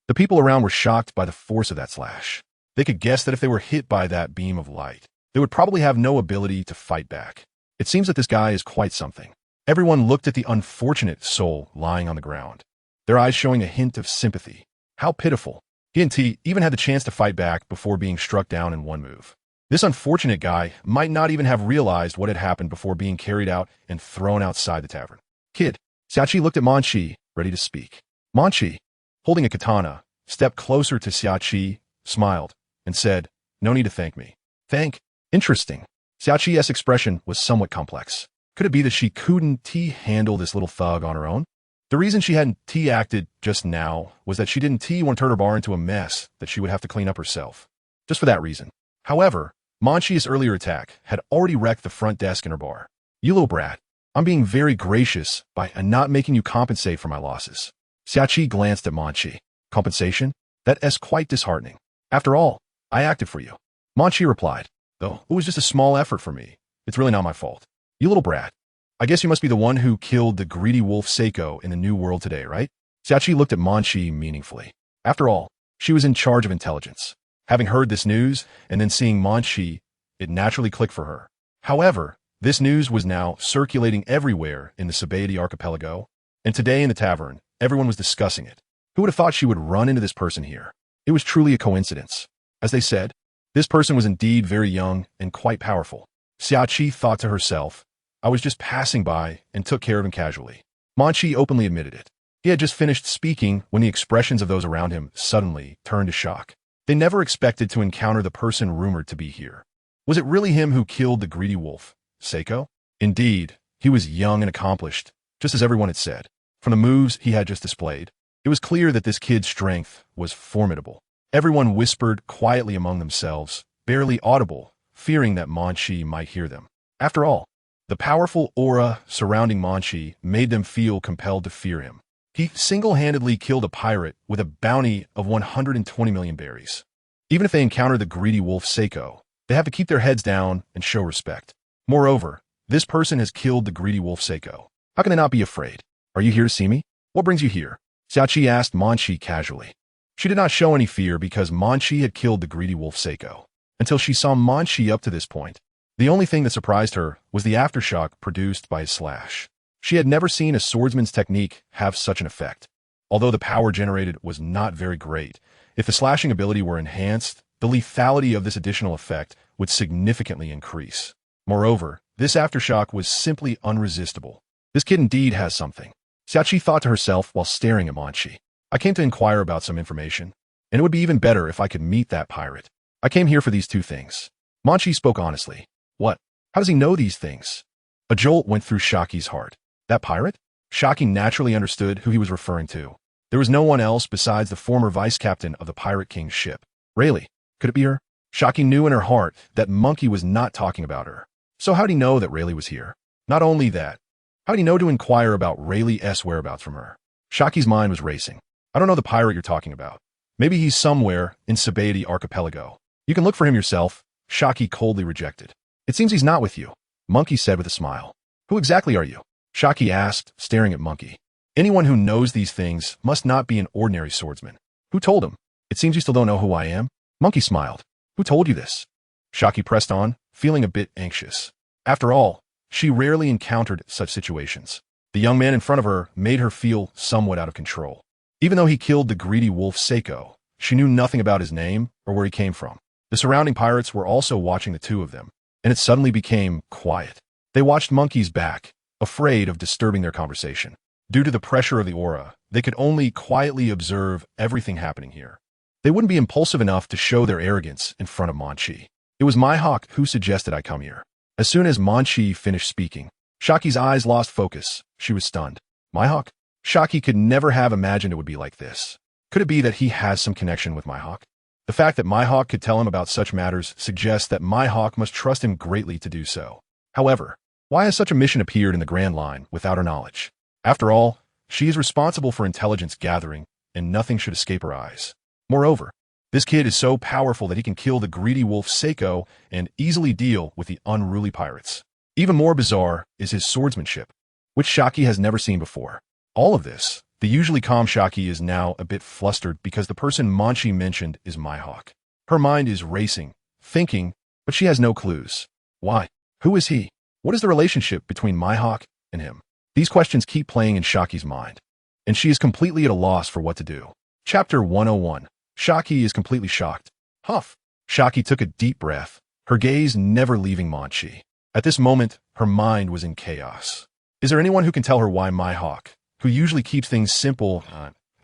The people around were shocked by the force of that slash. They could guess that if they were hit by that beam of light, they would probably have no ability to fight back. It seems that this guy is quite something. Everyone looked at the unfortunate soul lying on the ground, their eyes showing a hint of sympathy. How pitiful. He and T even had the chance to fight back before being struck down in one move. This unfortunate guy might not even have realized what had happened before being carried out and thrown outside the tavern. Kid. Xiachi looked at Munchie, ready to speak. Munchie, holding a katana, stepped closer to Xiachi, smiled, and said, "No need to thank me." Thank? Interesting. Xiachi's expression was somewhat complex. Could it be that she couldn't handle this little thug on her own? The reason she hadn't acted just now was that she didn't want to turn her bar into a mess that she would have to clean up herself. Just for that reason. However, Munchie's earlier attack had already wrecked the front desk in her bar. You little brat, I'm being very gracious by not making you compensate for my losses. Xiachi glanced at Munchie. Compensation? That is quite disheartening. After all, I acted for you. Munchie replied, though it was just a small effort for me. It's really not my fault. You little brat. I guess you must be the one who killed the greedy wolf Seiko in the New World today, right? Xiachi looked at Munchie meaningfully. After all, she was in charge of intelligence. Having heard this news and then seeing Munchie, it naturally clicked for her. However, this news was now circulating everywhere in the theAbility archipelago, and today in the tavern, everyone was discussing it. Who would have thought she would run into this person here? It was truly a coincidence. As they said, this person was indeed very young and quite powerful. Xiachi thought to herself, I was just passing by and took care of him casually. Munchie openly admitted it. He had just finished speaking when the expressions of those around him suddenly turned to shock. They never expected to encounter the person rumored to be here. Was it really him who killed the greedy wolf, Seiko? Indeed, he was young and accomplished, just as everyone had said. From the moves he had just displayed, it was clear that this kid's strength was formidable. Everyone whispered quietly among themselves, barely audible, fearing that Munchie might hear them. After all, the powerful aura surrounding Munchie made them feel compelled to fear him. He single-handedly killed a pirate with a bounty of 120 million berries. Even if they encountered the greedy wolf Seiko, They have to keep their heads down and show respect. Moreover, this person has killed the greedy wolf Seiko. How can they not be afraid? Are you here to see me? What brings you here? Xiaoqi asked Munchie casually. She did not show any fear because Munchie had killed the greedy wolf Seiko. Until she saw Munchie up to this point, the only thing that surprised her was the aftershock produced by his slash. She had never seen a swordsman's technique have such an effect. Although the power generated was not very great, if the slashing ability were enhanced, the lethality of this additional effect would significantly increase. Moreover, this aftershock was simply unresistible. This kid indeed has something. Xiaoqi thought to herself while staring at Munchie. I came to inquire about some information, and it would be even better if I could meet that pirate. I came here for these two things. Munchie spoke honestly. What? How does he know these things? A jolt went through Xiaoqi's heart. That pirate? Xiaoqi naturally understood who he was referring to. There was no one else besides the former vice-captain of the Pirate King's ship. Rayleigh. Could it be her? Xiaoqi knew in her heart that Monkey was not talking about her. So how'd he know that Rayleigh was here? Not only that, how'd he know to inquire about Rayleigh's whereabouts from her? Xiaoqi's mind was racing. I don't know the pirate you're talking about. Maybe he's somewhere in Sabaody Archipelago. You can look for him yourself. Xiaoqi coldly rejected. It seems he's not with you, Monkey said with a smile. Who exactly are you? Xiaoqi asked, staring at Monkey. Anyone who knows these things must not be an ordinary swordsman. Who told him? It seems you still don't know who I am. Monkey smiled. Who told you this? Xiaoqi pressed on, feeling a bit anxious. After all, she rarely encountered such situations. The young man in front of her made her feel somewhat out of control. Even though he killed the greedy wolf Seiko, she knew nothing about his name or where he came from. The surrounding pirates were also watching the two of them, and it suddenly became quiet. They watched Monkey's back, afraid of disturbing their conversation. Due to the pressure of the aura, they could only quietly observe everything happening here. They wouldn't be impulsive enough to show their arrogance in front of Munchie. It was Mihawk who suggested I come here. As soon as Munchie finished speaking, Xiaoqi's eyes lost focus. She was stunned. Mihawk? Xiaoqi could never have imagined it would be like this. Could it be that he has some connection with Mihawk? The fact that Mihawk could tell him about such matters suggests that Mihawk must trust him greatly to do so. However, why has such a mission appeared in the Grand Line without her knowledge? After all, she is responsible for intelligence gathering, and nothing should escape her eyes. Moreover, this kid is so powerful that he can kill the greedy wolf Seiko and easily deal with the unruly pirates. Even more bizarre is his swordsmanship, which Xiaoqi has never seen before. All of this, the usually calm Xiaoqi is now a bit flustered because the person Munchie mentioned is Mihawk. Her mind is racing, thinking, but she has no clues. Why? Who is he? What is the relationship between Mihawk and him? These questions keep playing in Xiaoqi's mind, and she is completely at a loss for what to do. Chapter 101. Xiaoqi is completely shocked. Huff. Xiaoqi took a deep breath, her gaze never leaving Munchie. At this moment, her mind was in chaos. Is there anyone who can tell her why Mihawk, who usually keeps things simple,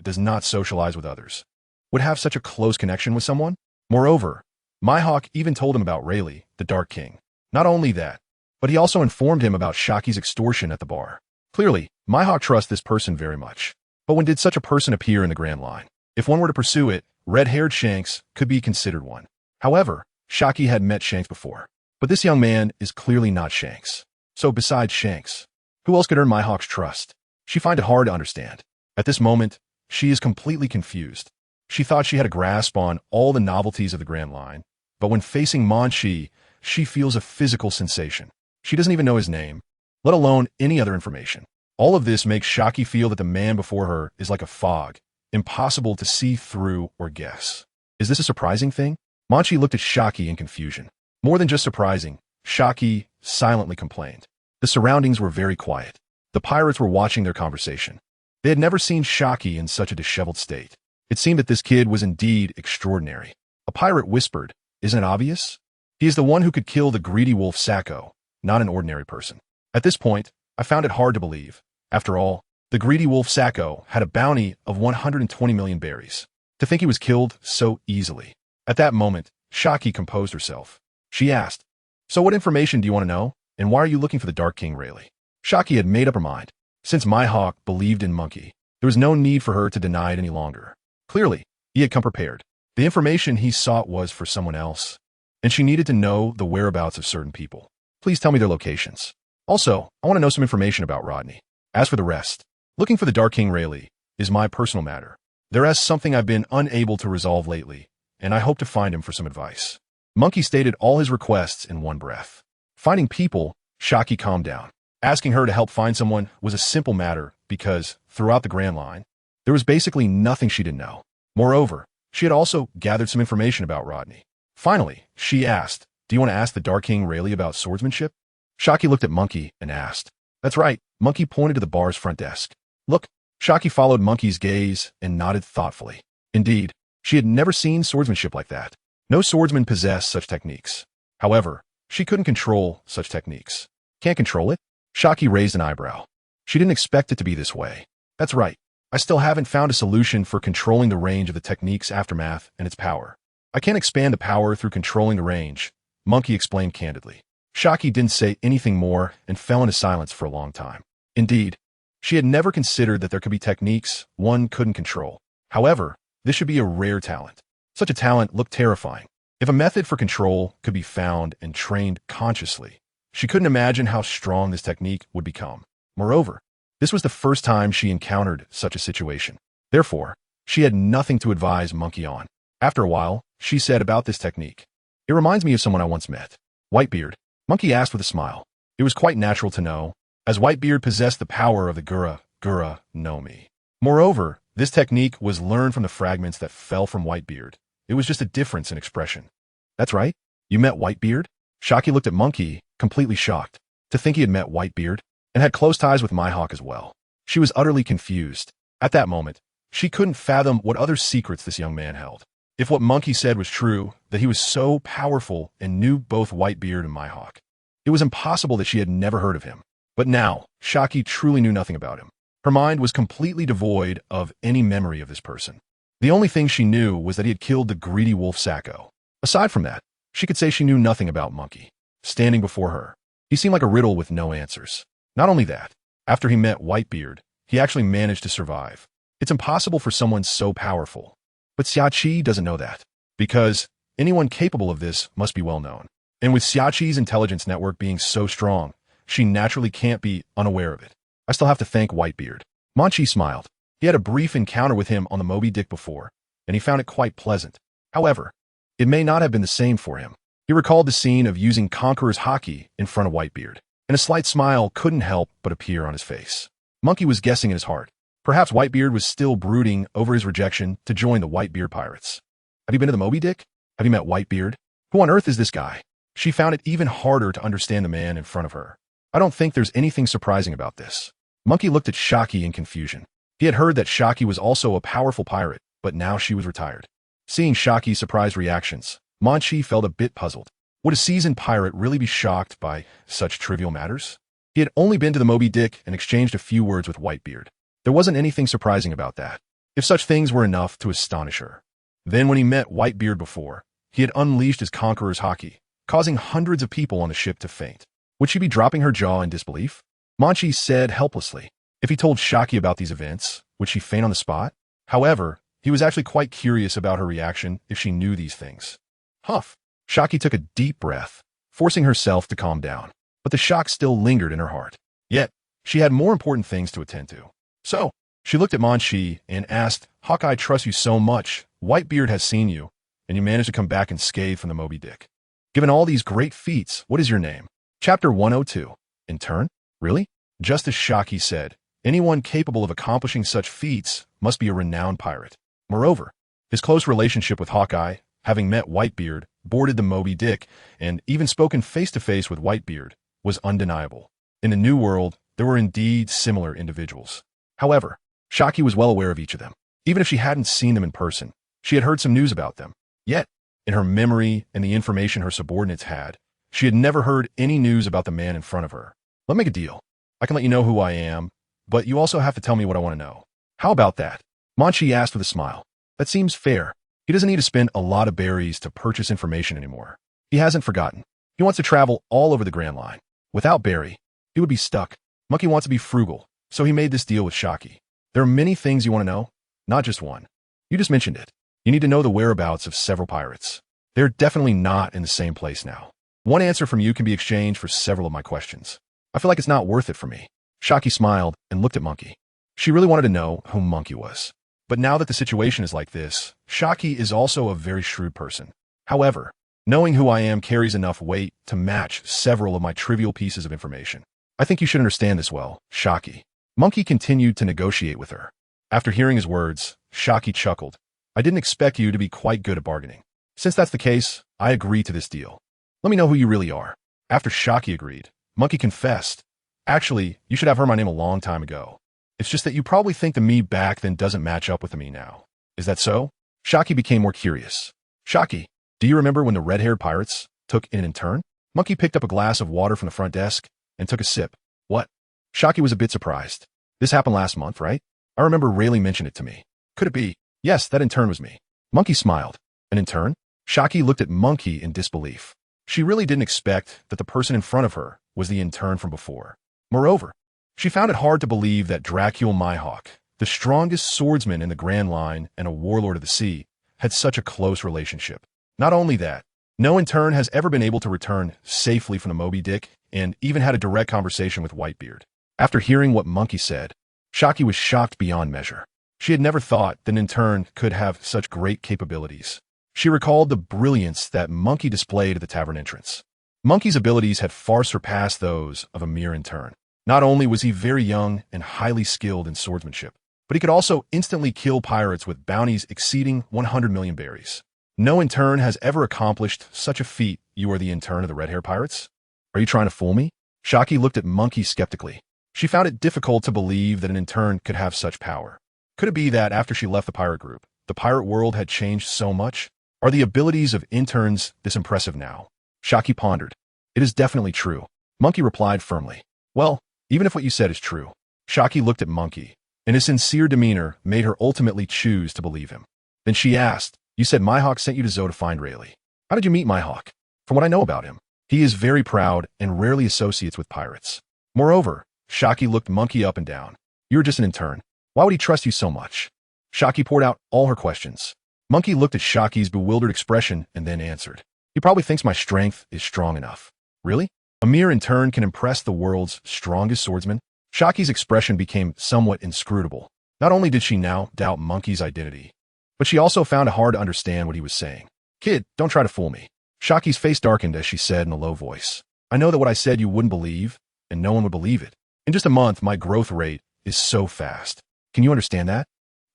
does not socialize with others, would have such a close connection with someone? Moreover, Mihawk even told him about Rayleigh, the Dark King. Not only that, but he also informed him about Xiaoqi's extortion at the bar. Clearly, Mihawk trusts this person very much. But when did such a person appear in the Grand Line? If one were to pursue it, red-haired Shanks could be considered one. However, Xiaoqi had met Shanks before. But this young man is clearly not Shanks. So besides Shanks, who else could earn Mihawk's trust? She finds it hard to understand. At this moment, she is completely confused. She thought she had a grasp on all the novelties of the Grand Line, but when facing Munchie, she feels a physical sensation. She doesn't even know his name, let alone any other information. All of this makes Xiaoqi feel that the man before her is like a fog, impossible to see through or guess. Is this a surprising thing? Munchie looked at Xiaoqi in confusion. More than just surprising, Xiaoqi silently complained. The surroundings were very quiet. The pirates were watching their conversation. They had never seen Xiaoqi in such a disheveled state. It seemed that this kid was indeed extraordinary. A pirate whispered, "Isn't it obvious? He is the one who could kill the greedy wolf Sacco, not an ordinary person." At this point, I found it hard to believe. After all, the greedy wolf Sacco had a bounty of 120 million berries. To think he was killed so easily. At that moment, Xiaoqi composed herself. She asked, "So what information do you want to know, and why are you looking for the Dark King Rayleigh?" Xiaoqi had made up her mind. Since Mihawk believed in Monkey, there was no need for her to deny it any longer. Clearly, he had come prepared. The information he sought was for someone else, and she needed to know the whereabouts of certain people. Please tell me their locations. Also, I want to know some information about Rodney. As for the rest, looking for the Dark King Rayleigh is my personal matter. There is something I've been unable to resolve lately, and I hope to find him for some advice. Monkey stated all his requests in one breath. Finding people, Haki calmed down. Asking her to help find someone was a simple matter because, throughout the Grand Line, there was basically nothing she didn't know. Moreover, she had also gathered some information about Rodney. Finally, she asked, "Do you want to ask the Dark King Rayleigh about swordsmanship?" Haki looked at Monkey and asked. "That's right." Monkey pointed to the bar's front desk. "Look." Haki followed Monkey's gaze and nodded thoughtfully. Indeed, she had never seen swordsmanship like that. No swordsman possessed such techniques. However, she couldn't control such techniques. Can't control it? Haki raised an eyebrow. She didn't expect it to be this way. That's right. I still haven't found a solution for controlling the range of the technique's aftermath and its power. I can't expand the power through controlling the range, Monkey explained candidly. Haki didn't say anything more and fell into silence for a long time. Indeed, she had never considered that there could be techniques one couldn't control. However, this should be a rare talent. Such a talent looked terrifying. If a method for control could be found and trained consciously, she couldn't imagine how strong this technique would become. Moreover, this was the first time she encountered such a situation. Therefore, she had nothing to advise Monkey on. After a while, she said about this technique, "It reminds me of someone I once met." Whitebeard, Monkey asked with a smile. It was quite natural to know, as Whitebeard possessed the power of the Gura no Mi. Moreover, this technique was learned from the fragments that fell from Whitebeard. It was just a difference in expression. "That's right? You met Whitebeard?" Haki looked at Monkey, completely shocked. To think he had met Whitebeard, and had close ties with Mihawk as well. She was utterly confused. At that moment, she couldn't fathom what other secrets this young man held. If what Monkey said was true, that he was so powerful and knew both Whitebeard and Mihawk, it was impossible that she had never heard of him. But now, Haki truly knew nothing about him. Her mind was completely devoid of any memory of this person. The only thing she knew was that he had killed the greedy wolf Sacco. Aside from that, she could say she knew nothing about Monkey. Standing before her, he seemed like a riddle with no answers. Not only that, after he met Whitebeard, he actually managed to survive. It's impossible for someone so powerful. But Xiachi doesn't know that, because anyone capable of this must be well known. And with Xiachi's intelligence network being so strong, she naturally can't be unaware of it. I still have to thank Whitebeard. Munchie smiled. He had a brief encounter with him on the Moby Dick before, and he found it quite pleasant. However, it may not have been the same for him. He recalled the scene of using Conqueror's Haki in front of Whitebeard, and a slight smile couldn't help but appear on his face. Monkey was guessing in his heart. Perhaps Whitebeard was still brooding over his rejection to join the Whitebeard pirates. Have you been to the Moby Dick? Have you met Whitebeard? Who on earth is this guy? She found it even harder to understand the man in front of her. I don't think there's anything surprising about this. Monkey looked at Haki in confusion. He had heard that Haki was also a powerful pirate, but now she was retired. Seeing Haki's surprised reactions, Munchie felt a bit puzzled. Would a seasoned pirate really be shocked by such trivial matters? He had only been to the Moby Dick and exchanged a few words with Whitebeard. There wasn't anything surprising about that, if such things were enough to astonish her. Then when he met Whitebeard before, he had unleashed his Conqueror's Haki, causing hundreds of people on the ship to faint. Would she be dropping her jaw in disbelief? Munchie said helplessly. If he told Haki about these events, would she faint on the spot? However, he was actually quite curious about her reaction if she knew these things. Huff! Haki took a deep breath, forcing herself to calm down. But the shock still lingered in her heart. Yet, she had more important things to attend to. So, she looked at Munchie and asked, "Hawkeye trusts you so much. Whitebeard has seen you, and you managed to come back unscathed from the Moby Dick. Given all these great feats, what is your name?" Chapter 102. Intern? Really? Just as Haki said, anyone capable of accomplishing such feats must be a renowned pirate. Moreover, his close relationship with Hawkeye, having met Whitebeard, boarded the Moby Dick, and even spoken face-to-face with Whitebeard, was undeniable. In the New World, there were indeed similar individuals. However, Haki was well aware of each of them. Even if she hadn't seen them in person, she had heard some news about them. Yet, in her memory and the information her subordinates had, she had never heard any news about the man in front of her. Let's make a deal. I can let you know who I am, but you also have to tell me what I want to know. How about that? Munchie asked with a smile. That seems fair. He doesn't need to spend a lot of berries to purchase information anymore. He hasn't forgotten. He wants to travel all over the Grand Line. Without Barry, he would be stuck. Monkey wants to be frugal, so he made this deal with Haki. There are many things you want to know, not just one. You just mentioned it. You need to know the whereabouts of several pirates. They're definitely not in the same place now. One answer from you can be exchanged for several of my questions. I feel like it's not worth it for me. Haki smiled and looked at Monkey. She really wanted to know who Monkey was. But now that the situation is like this, Haki is also a very shrewd person. However, Knowing who I am carries enough weight to match several of my trivial pieces of information. I think you should understand this well, Haki. Munchie continued to negotiate with her. After hearing his words, Haki chuckled. I didn't expect you to be quite good at bargaining. Since that's the case, I agree to this deal. Let me know who you really are. After Haki agreed, Munchie confessed. Actually, you should have heard my name a long time ago. It's just that you probably think the me back then doesn't match up with the me now. Is that so? Haki became more curious. Haki, do you remember when the red-haired pirates took in an intern? Munchie picked up a glass of water from the front desk and took a sip. What? Haki was a bit surprised. This happened last month, right? I remember Rayleigh mentioned it to me. Could it be? Yes, that intern was me. Munchie smiled. An intern? Haki looked at Munchie in disbelief. She really didn't expect that the person in front of her was the intern from before. Moreover, she found it hard to believe that Dracul Mihawk, the strongest swordsman in the Grand Line and a warlord of the sea, had such a close relationship. Not only that, no intern has ever been able to return safely from the Moby Dick and even had a direct conversation with Whitebeard. After hearing what Munchie said, Haki was shocked beyond measure. She had never thought that an intern could have such great capabilities. She recalled the brilliance that Munchie displayed at the tavern entrance. Munchie's abilities had far surpassed those of a mere intern. Not only was he very young and highly skilled in swordsmanship, but he could also instantly kill pirates with bounties exceeding 100 million berries. No intern has ever accomplished such a feat. You are the intern of the red-haired pirates? Are you trying to fool me? Haki looked at Munchie skeptically. She found it difficult to believe that an intern could have such power. Could it be that after she left the pirate group, the pirate world had changed so much? Are the abilities of interns this impressive now? Haki pondered. It is definitely true. Munchie replied firmly. Well, even if what you said is true. Haki looked at Munchie, and his sincere demeanor made her ultimately choose to believe him. Then she asked, you said Mihawk sent you to Zo to find Rayleigh. How did you meet Mihawk? From what I know about him, he is very proud and rarely associates with pirates. Moreover, Haki looked Munchie up and down. You're just an intern. Why would he trust you so much? Haki poured out all her questions. Munchie looked at Shaki's bewildered expression and then answered. He probably thinks my strength is strong enough. Really? A mere intern can impress the world's strongest swordsman? Shaki's expression became somewhat inscrutable. Not only did she now doubt Munchie's identity, but she also found it hard to understand what he was saying. Kid, don't try to fool me. Shaki's face darkened as she said in a low voice. I know that what I said you wouldn't believe, and no one would believe it. In just a month, my growth rate is so fast. Can you understand that?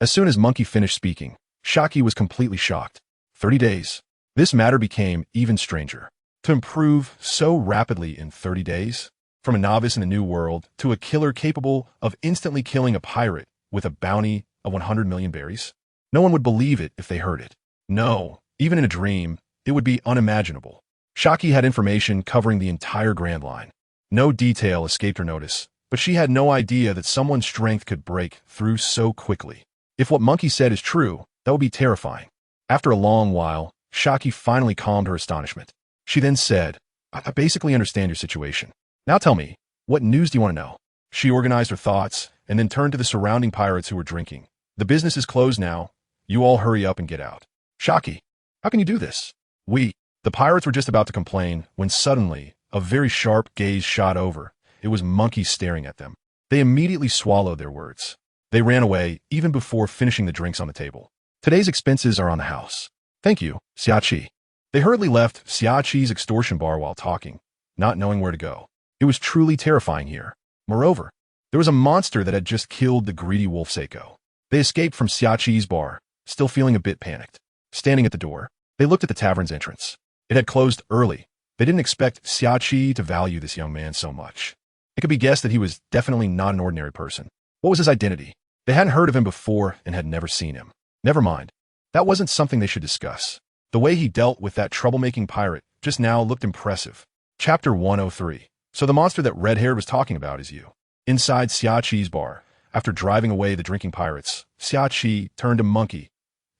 As soon as Munchie finished speaking, Haki was completely shocked. 30 days. This matter became even stranger. To improve so rapidly in 30 days? From a novice in the new world to a killer capable of instantly killing a pirate with a bounty of 100 million berries? No one would believe it if they heard it. No, even in a dream, it would be unimaginable. Haki had information covering the entire Grand Line. No detail escaped her notice, but she had no idea that someone's strength could break through so quickly. If what Munchie said is true, that would be terrifying. After a long while, Haki finally calmed her astonishment. She then said, I basically understand your situation. Now tell me, what news do you want to know? She organized her thoughts and then turned to the surrounding pirates who were drinking. The business is closed now. You all hurry up and get out. Haki, how can you do this? The pirates were just about to complain when suddenly a very sharp gaze shot over. It was Munchie staring at them. They immediately swallowed their words. They ran away even before finishing the drinks on the table. Today's expenses are on the house. Thank you, Xiachi. They hurriedly left Xiachi's extortion bar while talking, not knowing where to go. It was truly terrifying here. Moreover, there was a monster that had just killed the greedy wolf Seiko. They escaped from Xiachi's bar, still feeling a bit panicked. Standing at the door, they looked at the tavern's entrance. It had closed early. They didn't expect Xiachi to value this young man so much. It could be guessed that he was definitely not an ordinary person. What was his identity? They hadn't heard of him before and had never seen him. Never mind. That wasn't something they should discuss. The way he dealt with that troublemaking pirate just now looked impressive. Chapter 103. So the monster that Red-Haired was talking about is you. Inside Xiachi's bar, after driving away the drinking pirates, Xiachi turned to Munchie.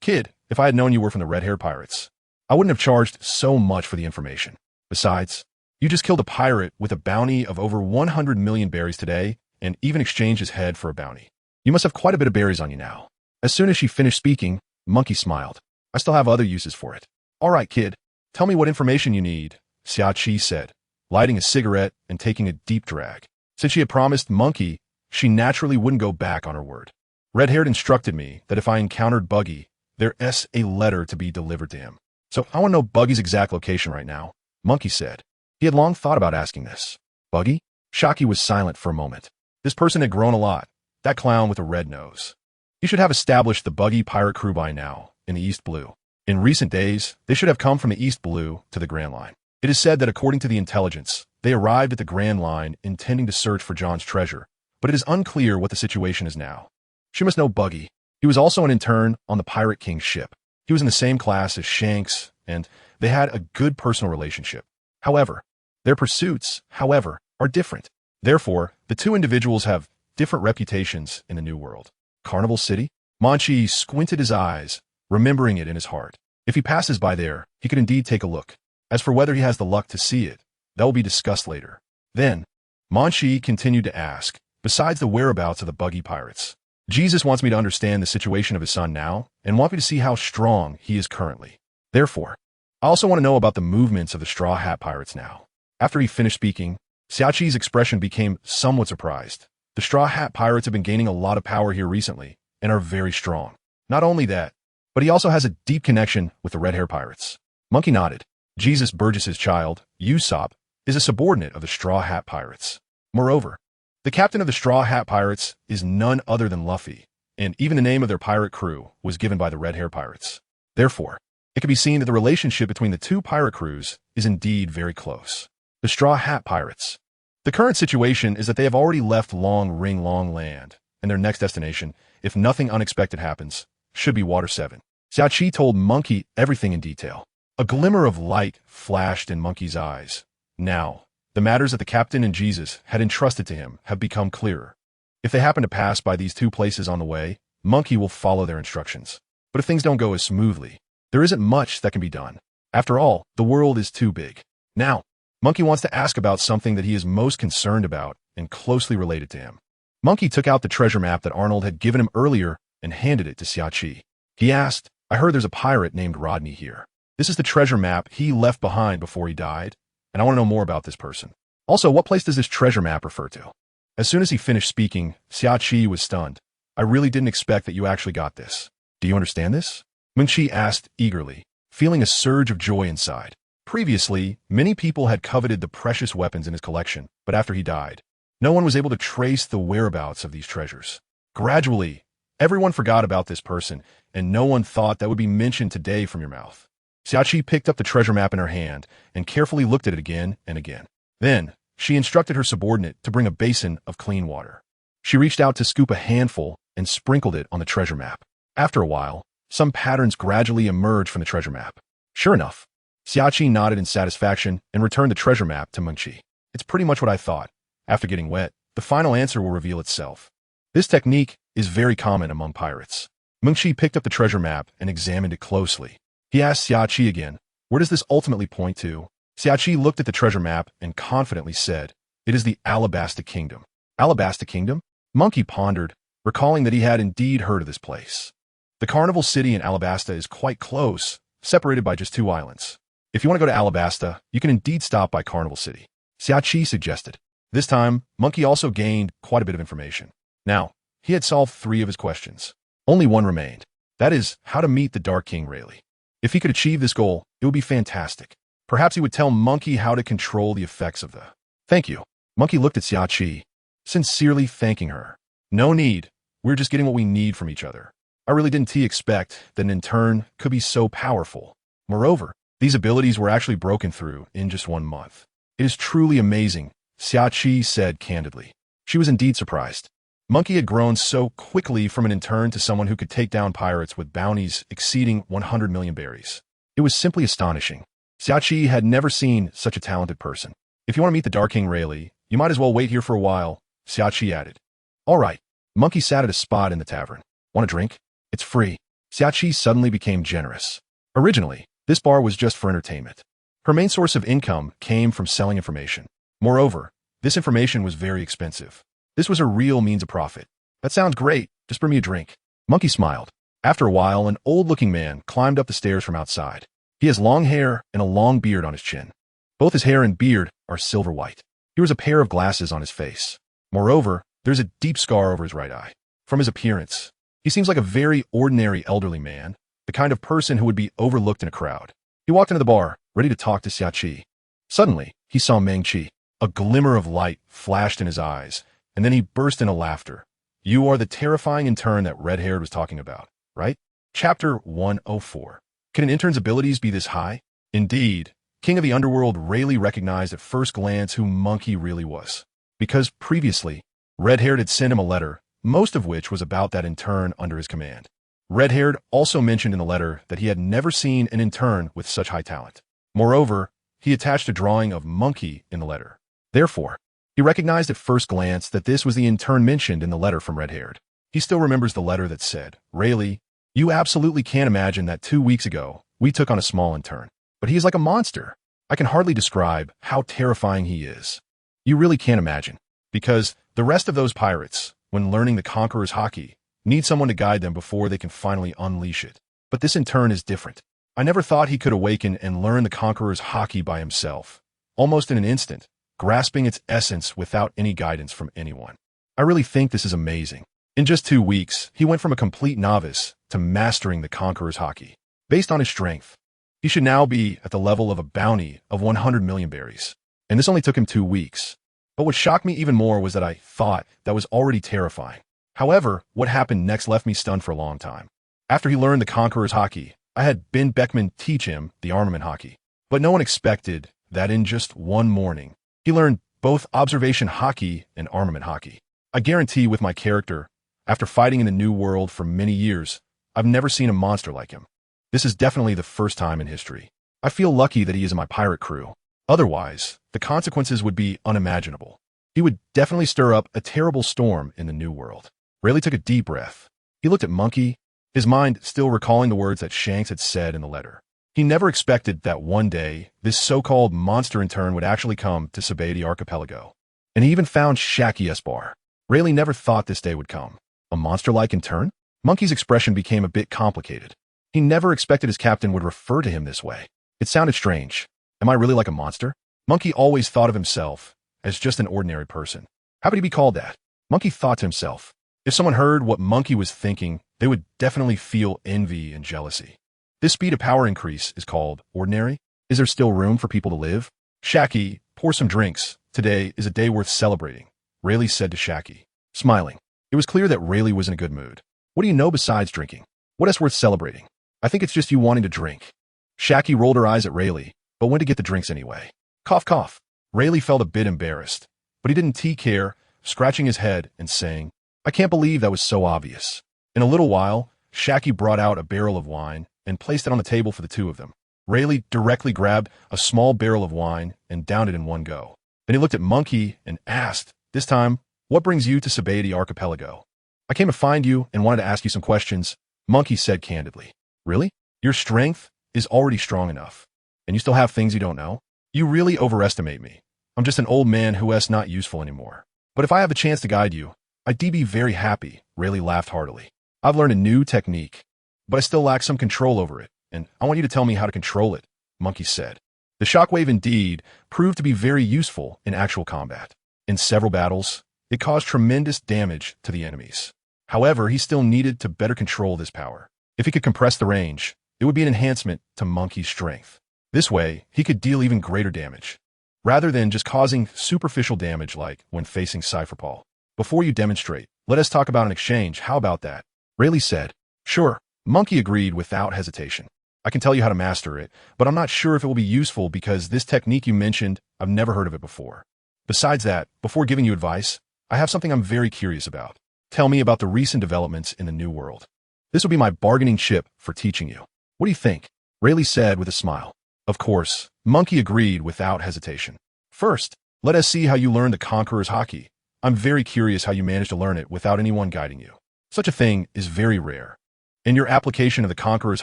Kid, if I had known you were from the Red-Haired pirates, I wouldn't have charged so much for the information. Besides, you just killed a pirate with a bounty of over 100 million berries today and even exchanged his head for a bounty. You must have quite a bit of berries on you now. As soon as she finished speaking, Munchie smiled. I still have other uses for it. All right, kid. Tell me what information you need, Xiachi said, lighting a cigarette and taking a deep drag. Since she had promised Munchie, she naturally wouldn't go back on her word. Red-Haired instructed me that if I encountered Buggy, there's a letter to be delivered to him. So I want to know Buggy's exact location right now, Monkey said. He had long thought about asking this. Buggy? Shaki was silent for a moment. This person had grown a lot. That clown with a red nose. He should have established the Buggy pirate crew by now, in the East Blue. In recent days, they should have come from the East Blue to the Grand Line. It is said that according to the intelligence, they arrived at the Grand Line intending to search for John's treasure, but it is unclear what the situation is now. She must know Buggy. He was also an intern on the Pirate King's ship. He was in the same class as Shanks, and they had a good personal relationship. However, their pursuits, are different. Therefore, the two individuals have different reputations in the New World. Carnival City? Munchie squinted his eyes, remembering it in his heart. If he passes by there, he could indeed take a look. As for whether he has the luck to see it, that will be discussed later. Then, Munchie continued to ask, besides the whereabouts of the Buggy pirates, Jesus wants me to understand the situation of his son now and want me to see how strong he is currently. Therefore, I also want to know about the movements of the Straw Hat Pirates now. After he finished speaking, Xiaqi's expression became somewhat surprised. The Straw Hat Pirates have been gaining a lot of power here recently and are very strong. Not only that, but he also has a deep connection with the Red-Haired Pirates. Monkey nodded. Jesus Burgess's child, Usopp, is a subordinate of the Straw Hat Pirates. Moreover, the captain of the Straw Hat Pirates is none other than Luffy, and even the name of their pirate crew was given by the Red-Haired Pirates. Therefore, it can be seen that the relationship between the two pirate crews is indeed very close. The Straw Hat Pirates. The current situation is that they have already left Long Ring Long Land, and their next destination, if nothing unexpected happens, should be Water 7. Xiachi told Monkey everything in detail. A glimmer of light flashed in Monkey's eyes. Now, the matters that the captain and Jesus had entrusted to him have become clearer. If they happen to pass by these two places on the way, Monkey will follow their instructions. But if things don't go as smoothly, there isn't much that can be done. After all, the world is too big. Now, Monkey wants to ask about something that he is most concerned about and closely related to him. Monkey took out the treasure map that Arnold had given him earlier and handed it to Xiachi. He asked, I heard there's a pirate named Rodney here. This is the treasure map he left behind before he died, and I want to know more about this person. Also, what place does this treasure map refer to? As soon as he finished speaking, Xiachi was stunned. I really didn't expect that you actually got this. Do you understand this? Munchie asked eagerly, feeling a surge of joy inside. Previously, many people had coveted the precious weapons in his collection, but after he died, no one was able to trace the whereabouts of these treasures. Gradually, everyone forgot about this person, and no one thought that would be mentioned today from your mouth. Xiachi picked up the treasure map in her hand and carefully looked at it again and again. Then, she instructed her subordinate to bring a basin of clean water. She reached out to scoop a handful and sprinkled it on the treasure map. After a while, some patterns gradually emerged from the treasure map. Sure enough, Xiachi nodded in satisfaction and returned the treasure map to Munchie. It's pretty much what I thought. After getting wet, the final answer will reveal itself. This technique is very common among pirates. Munchie picked up the treasure map and examined it closely. He asked Xiachi again, where does this ultimately point to? Xiachi looked at the treasure map and confidently said, it is the Alabasta Kingdom. Alabasta Kingdom? Monkey pondered, recalling that he had indeed heard of this place. The Carnival City in Alabasta is quite close, separated by just 2 islands. If you want to go to Alabasta, you can indeed stop by Carnival City. Xiachi suggested. This time, Monkey also gained quite a bit of information. Now, he had solved 3 of his questions. Only one remained. That is, how to meet the Dark King Rayleigh. If he could achieve this goal, it would be fantastic. Perhaps he would tell Monkey how to control the effects of the... Thank you. Monkey looked at Xiachi, sincerely thanking her. No need. We're just getting what we need from each other. I really didn't expect that an intern could be so powerful. Moreover, these abilities were actually broken through in just 1 month. It is truly amazing, Xiachi said candidly. She was indeed surprised. Monkey had grown so quickly from an intern to someone who could take down pirates with bounties exceeding 100 million berries. It was simply astonishing. Xiachi had never seen such a talented person. If you want to meet the Dark King Rayleigh, you might as well wait here for a while, Xiachi added. All right. Monkey sat at a spot in the tavern. Want a drink? It's free. Xiachi suddenly became generous. Originally, this bar was just for entertainment. Her main source of income came from selling information. Moreover, this information was very expensive. This was her real means of profit. That sounds great. Just bring me a drink. Monkey smiled. After a while, an old-looking man climbed up the stairs from outside. He has long hair and a long beard on his chin. Both his hair and beard are silver white. He wears a pair of glasses on his face. Moreover, there's a deep scar over his right eye. From his appearance, he seems like a very ordinary elderly man, the kind of person who would be overlooked in a crowd. He walked into the bar, ready to talk to Xiaoqi. Suddenly, he saw Mengqi. A glimmer of light flashed in his eyes, and then he burst into laughter. You are the terrifying intern that Red-Haired was talking about, right? Chapter 104. Can an intern's abilities be this high? Indeed, King of the Underworld Rayleigh recognized at first glance who Munchie really was. Because previously, Red-Haired had sent him a letter, most of which was about that intern under his command. Red-Haired also mentioned in the letter that he had never seen an intern with such high talent. Moreover, he attached a drawing of Munchie in the letter. Therefore, he recognized at first glance that this was the intern mentioned in the letter from Red-Haired. He still remembers the letter that said, Rayleigh, you absolutely can't imagine that 2 weeks ago, we took on a small intern. But he is like a monster. I can hardly describe how terrifying he is. You really can't imagine. Because the rest of those pirates, when learning the Conqueror's Haki, need someone to guide them before they can finally unleash it. But this intern is different. I never thought he could awaken and learn the Conqueror's Haki by himself, almost in an instant, grasping its essence without any guidance from anyone. I really think this is amazing. In just 2 weeks, he went from a complete novice to mastering the Conqueror's Haki. Based on his strength, he should now be at the level of a bounty of 100 million berries. And this only took him 2 weeks. But what shocked me even more was that I thought that was already terrifying. However, what happened next left me stunned for a long time. After he learned the Conqueror's Haki, I had Ben Beckman teach him the armament Haki. But no one expected that in just one morning, he learned both observation Haki and armament Haki. I guarantee with my character, after fighting in the New World for many years, I've never seen a monster like him. This is definitely the first time in history. I feel lucky that he is in my pirate crew. Otherwise, the consequences would be unimaginable. He would definitely stir up a terrible storm in the New World. Rayleigh took a deep breath. He looked at Munchie, his mind still recalling the words that Shanks had said in the letter. He never expected that one day, this so-called monster intern would actually come to TheAbility Archipelago. And he even found Shaki Esbar. Rayleigh never thought this day would come. A monster-like intern? Munchie's expression became a bit complicated. He never expected his captain would refer to him this way. It sounded strange. Am I really like a monster? Munchie always thought of himself as just an ordinary person. How could he be called that? Munchie thought to himself. If someone heard what Munchie was thinking, they would definitely feel envy and jealousy. This speed of power increase is called ordinary. Is there still room for people to live? Shaki, pour some drinks. Today is a day worth celebrating, Rayleigh said to Shaki, smiling. It was clear that Rayleigh was in a good mood. What do you know besides drinking? What is worth celebrating? I think it's just you wanting to drink. Shaki rolled her eyes at Rayleigh, but went to get the drinks anyway. Cough, cough. Rayleigh felt a bit embarrassed, but he didn't take care, scratching his head and saying, I can't believe that was so obvious. In a little while, Shaki brought out a barrel of wine and placed it on the table for the two of them. Rayleigh directly grabbed a small barrel of wine and downed it in one go. Then he looked at Munchie and asked, this time, what brings you to TheAbility Archipelago? I came to find you and wanted to ask you some questions, Munchie said candidly. Really? Your strength is already strong enough, and you still have things you don't know? You really overestimate me. I'm just an old man who is not useful anymore. But if I have a chance to guide you, I'd be very happy, Rayleigh laughed heartily. I've learned a new technique, but I still lack some control over it, and I want you to tell me how to control it, Munchie said. The shockwave indeed proved to be very useful in actual combat. In several battles, it caused tremendous damage to the enemies. However, he still needed to better control this power. If he could compress the range, it would be an enhancement to Munchie's strength. This way, he could deal even greater damage, rather than just causing superficial damage like when facing Cypherpaul. Before you demonstrate, let us talk about an exchange. How about that? Rayleigh said. Sure. Munchie agreed without hesitation. I can tell you how to master it, but I'm not sure if it will be useful because this technique you mentioned, I've never heard of it before. Besides that, before giving you advice, I have something I'm very curious about. Tell me about the recent developments in the New World. This will be my bargaining chip for teaching you. What do you think? Rayleigh said with a smile. Of course, Munchie agreed without hesitation. First, let us see how you learn the Conqueror's Haki. I'm very curious how you managed to learn it without anyone guiding you. Such a thing is very rare. And your application of the Conqueror's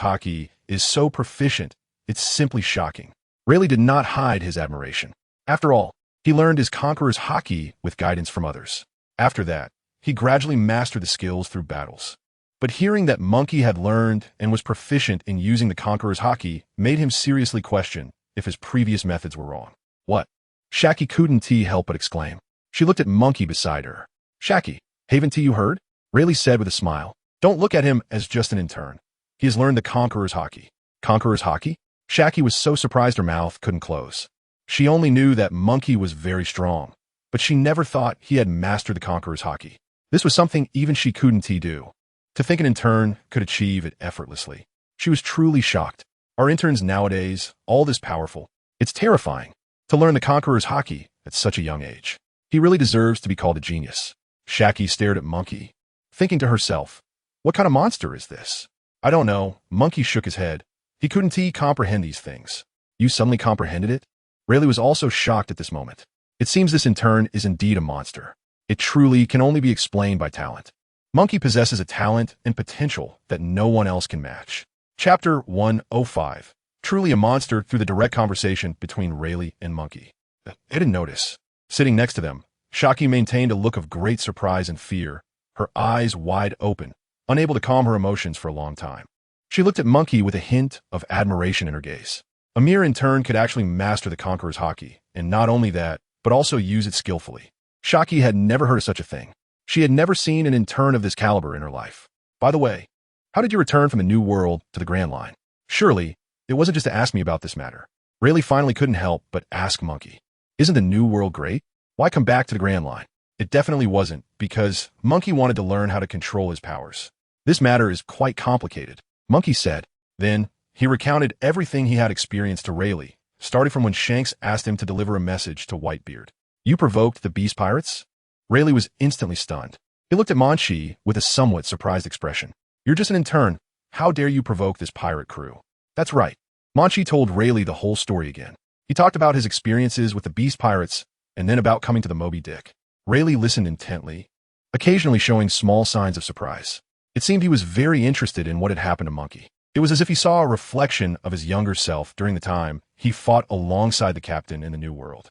Haki is so proficient, it's simply shocking. Rayleigh did not hide his admiration. After all, he learned his Conqueror's Haki with guidance from others. After that, he gradually mastered the skills through battles. But hearing that Munchie had learned and was proficient in using the Conqueror's Haki made him seriously question if his previous methods were wrong. What? Shaki couldn't help but exclaim. She looked at Munchie beside her. Shaki, haven't you heard? Rayleigh said with a smile. Don't look at him as just an intern. He has learned the Conqueror's Haki. Conqueror's Haki? Shaki was so surprised her mouth couldn't close. She only knew that Munchie was very strong, but she never thought he had mastered the Conqueror's Haki. This was something even she couldn't do. To think an intern could achieve it effortlessly. She was truly shocked. Are interns nowadays all this powerful? It's terrifying to learn the Conqueror's Haki at such a young age. He really deserves to be called a genius. Shaki stared at Munchie, thinking to herself, what kind of monster is this? I don't know. Munchie shook his head. He couldn't comprehend these things. You suddenly comprehended it? Rayleigh was also shocked at this moment. It seems this intern is indeed a monster. It truly can only be explained by talent. Munchie possesses a talent and potential that no one else can match. Chapter 105. Truly a monster through the direct conversation between Rayleigh and Munchie. They didn't notice. Sitting next to them, Shaki maintained a look of great surprise and fear, her eyes wide open, unable to calm her emotions for a long time. She looked at Munchie with a hint of admiration in her gaze. A mere intern could actually master the Conqueror's Haki, and not only that, but also use it skillfully. Shaki had never heard of such a thing. She had never seen an intern of this caliber in her life. By the way, how did you return from the New World to the Grand Line? Surely, it wasn't just to ask me about this matter. Rayleigh finally couldn't help but ask Munchie, isn't the New World great? Why come back to the Grand Line? It definitely wasn't, because Munchie wanted to learn how to control his powers. This matter is quite complicated, Munchie said. Then, he recounted everything he had experienced to Rayleigh, starting from when Shanks asked him to deliver a message to Whitebeard. You provoked the Beast Pirates? Rayleigh was instantly stunned. He looked at Munchie with a somewhat surprised expression. You're just an intern. How dare you provoke this pirate crew? That's right. Munchie told Rayleigh the whole story again. He talked about his experiences with the Beast Pirates and then about coming to the Moby Dick. Rayleigh listened intently, occasionally showing small signs of surprise. It seemed he was very interested in what had happened to Munchie. It was as if he saw a reflection of his younger self during the time he fought alongside the captain in the New World.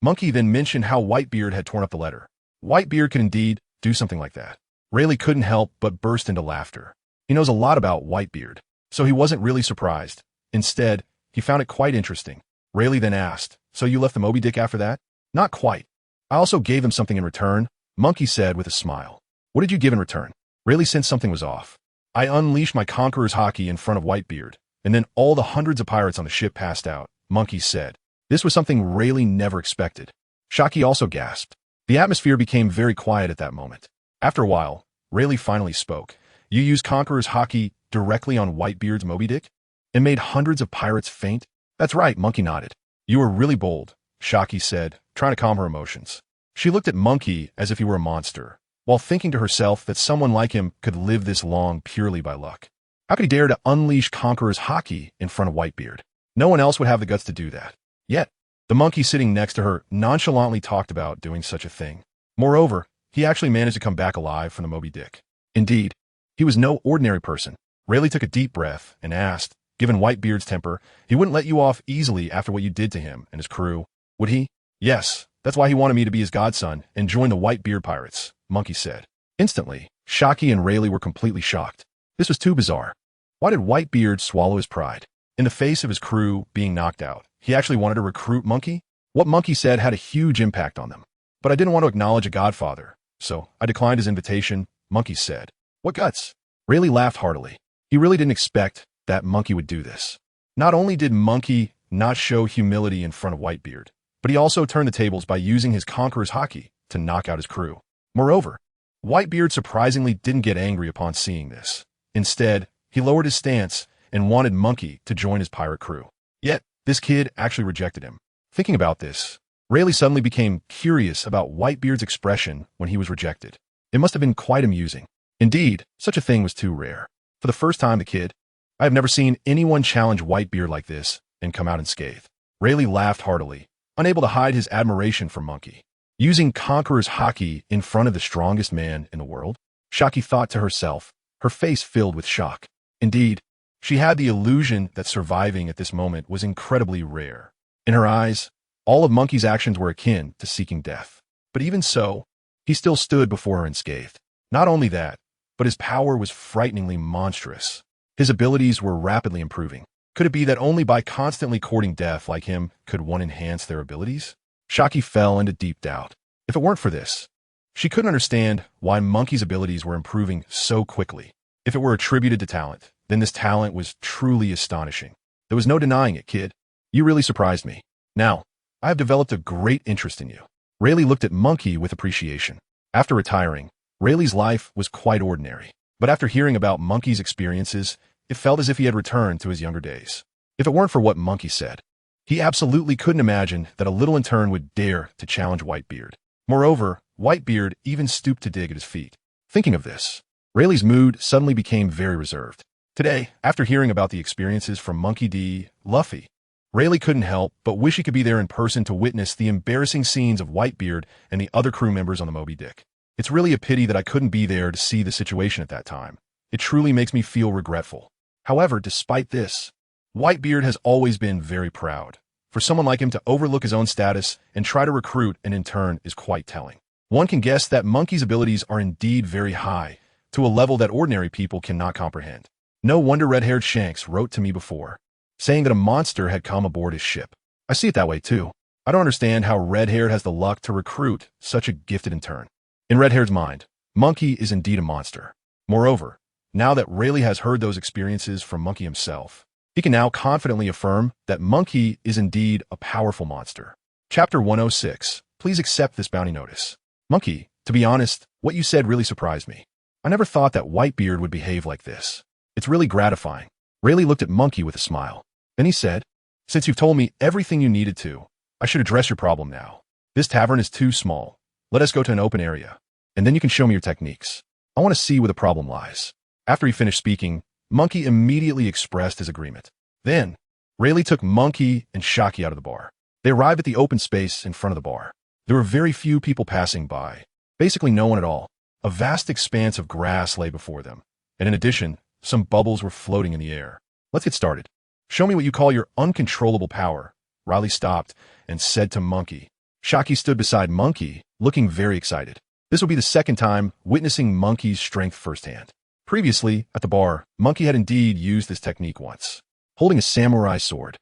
Munchie then mentioned how Whitebeard had torn up the letter. Whitebeard could indeed do something like that. Rayleigh couldn't help but burst into laughter. He knows a lot about Whitebeard, so he wasn't really surprised. Instead, he found it quite interesting. Rayleigh then asked, so you left the Moby Dick after that? Not quite. I also gave him something in return, Munchie said with a smile. What did you give in return? Rayleigh sensed something was off. I unleashed my Conqueror's Haki in front of Whitebeard, and then all the hundreds of pirates on the ship passed out, Munchie said. This was something Rayleigh never expected. Shaki also gasped. The atmosphere became very quiet at that moment. After a while, Rayleigh finally spoke. You used Conqueror's Haki directly on Whitebeard's Moby Dick? And made hundreds of pirates faint? That's right, Munchie nodded. You were really bold, Shaki said, trying to calm her emotions. She looked at Munchie as if he were a monster, while thinking to herself that someone like him could live this long purely by luck. How could he dare to unleash Conqueror's Haki in front of Whitebeard? No one else would have the guts to do that. Yet, the monkey sitting next to her nonchalantly talked about doing such a thing. Moreover, he actually managed to come back alive from the Moby Dick. Indeed, he was no ordinary person. Rayleigh took a deep breath and asked, given Whitebeard's temper, he wouldn't let you off easily after what you did to him and his crew, would he? Yes, that's why he wanted me to be his godson and join the Whitebeard pirates, Munchie said. Instantly, Shaki and Rayleigh were completely shocked. This was too bizarre. Why did Whitebeard swallow his pride? In the face of his crew being knocked out, he actually wanted to recruit Munchie? What Munchie said had a huge impact on them. But I didn't want to acknowledge a godfather, so I declined his invitation, Munchie said. What guts? Rayleigh laughed heartily. He really didn't expect that Munchie would do this. Not only did Munchie not show humility in front of Whitebeard, but he also turned the tables by using his Conqueror's Haki to knock out his crew. Moreover, Whitebeard surprisingly didn't get angry upon seeing this. Instead, he lowered his stance and wanted Munchie to join his pirate crew. Yet, this kid actually rejected him. Thinking about this, Rayleigh suddenly became curious about Whitebeard's expression when he was rejected. It must have been quite amusing. Indeed, such a thing was too rare. For the first time, the kid, I have never seen anyone challenge Whitebeard like this and come out unscathed. Rayleigh laughed heartily, unable to hide his admiration for Munchie. Using Conqueror's Haki in front of the strongest man in the world? Shaki thought to herself, her face filled with shock. Indeed, she had the illusion that surviving at this moment was incredibly rare. In her eyes, all of Munchie's actions were akin to seeking death. But even so, he still stood before her unscathed. Not only that, but his power was frighteningly monstrous. His abilities were rapidly improving. Could it be that only by constantly courting death like him could one enhance their abilities? Shaki fell into deep doubt. If it weren't for this, she couldn't understand why Munchie's abilities were improving so quickly. If it were attributed to talent, then this talent was truly astonishing. There was no denying it, kid. You really surprised me. Now, I have developed a great interest in you. Rayleigh looked at Munchie with appreciation. After retiring, Rayleigh's life was quite ordinary. But after hearing about Munchie's experiences, it felt as if he had returned to his younger days. If it weren't for what Munchie said, he absolutely couldn't imagine that a little intern would dare to challenge Whitebeard. Moreover, Whitebeard even stooped to dig at his feet. Thinking of this, Rayleigh's mood suddenly became very reserved. Today, after hearing about the experiences from Monkey D. Luffy, Rayleigh couldn't help but wish he could be there in person to witness the embarrassing scenes of Whitebeard and the other crew members on the Moby Dick. It's really a pity that I couldn't be there to see the situation at that time. It truly makes me feel regretful. However, despite this, Whitebeard has always been very proud. For someone like him to overlook his own status and try to recruit an intern is quite telling. One can guess that Monkey's abilities are indeed very high, to a level that ordinary people cannot comprehend. No wonder red-haired Shanks wrote to me before, saying that a monster had come aboard his ship. I see it that way too. I don't understand how Red-Haired has the luck to recruit such a gifted intern. In Red-Haired's mind, Munchie is indeed a monster. Moreover, now that Rayleigh has heard those experiences from Munchie himself, he can now confidently affirm that Munchie is indeed a powerful monster. Chapter 106. Please accept this bounty notice. Munchie, to be honest, what you said really surprised me. I never thought that Whitebeard would behave like this. It's really gratifying. Rayleigh looked at Munchie with a smile. Then he said, since you've told me everything you needed to, I should address your problem now. This tavern is too small. Let us go to an open area, and then you can show me your techniques. I want to see where the problem lies. After he finished speaking, Munchie immediately expressed his agreement. Then, Rayleigh took Munchie and Haki out of the bar. They arrived at the open space in front of the bar. There were very few people passing by. Basically no one at all. A vast expanse of grass lay before them. And in addition, some bubbles were floating in the air. Let's get started. Show me what you call your uncontrollable power. Rayleigh stopped and said to Munchie. Haki stood beside Munchie, looking very excited. This would be the second time witnessing Munchie's strength firsthand. Previously, at the bar, Munchie had indeed used this technique once. Holding a samurai sword,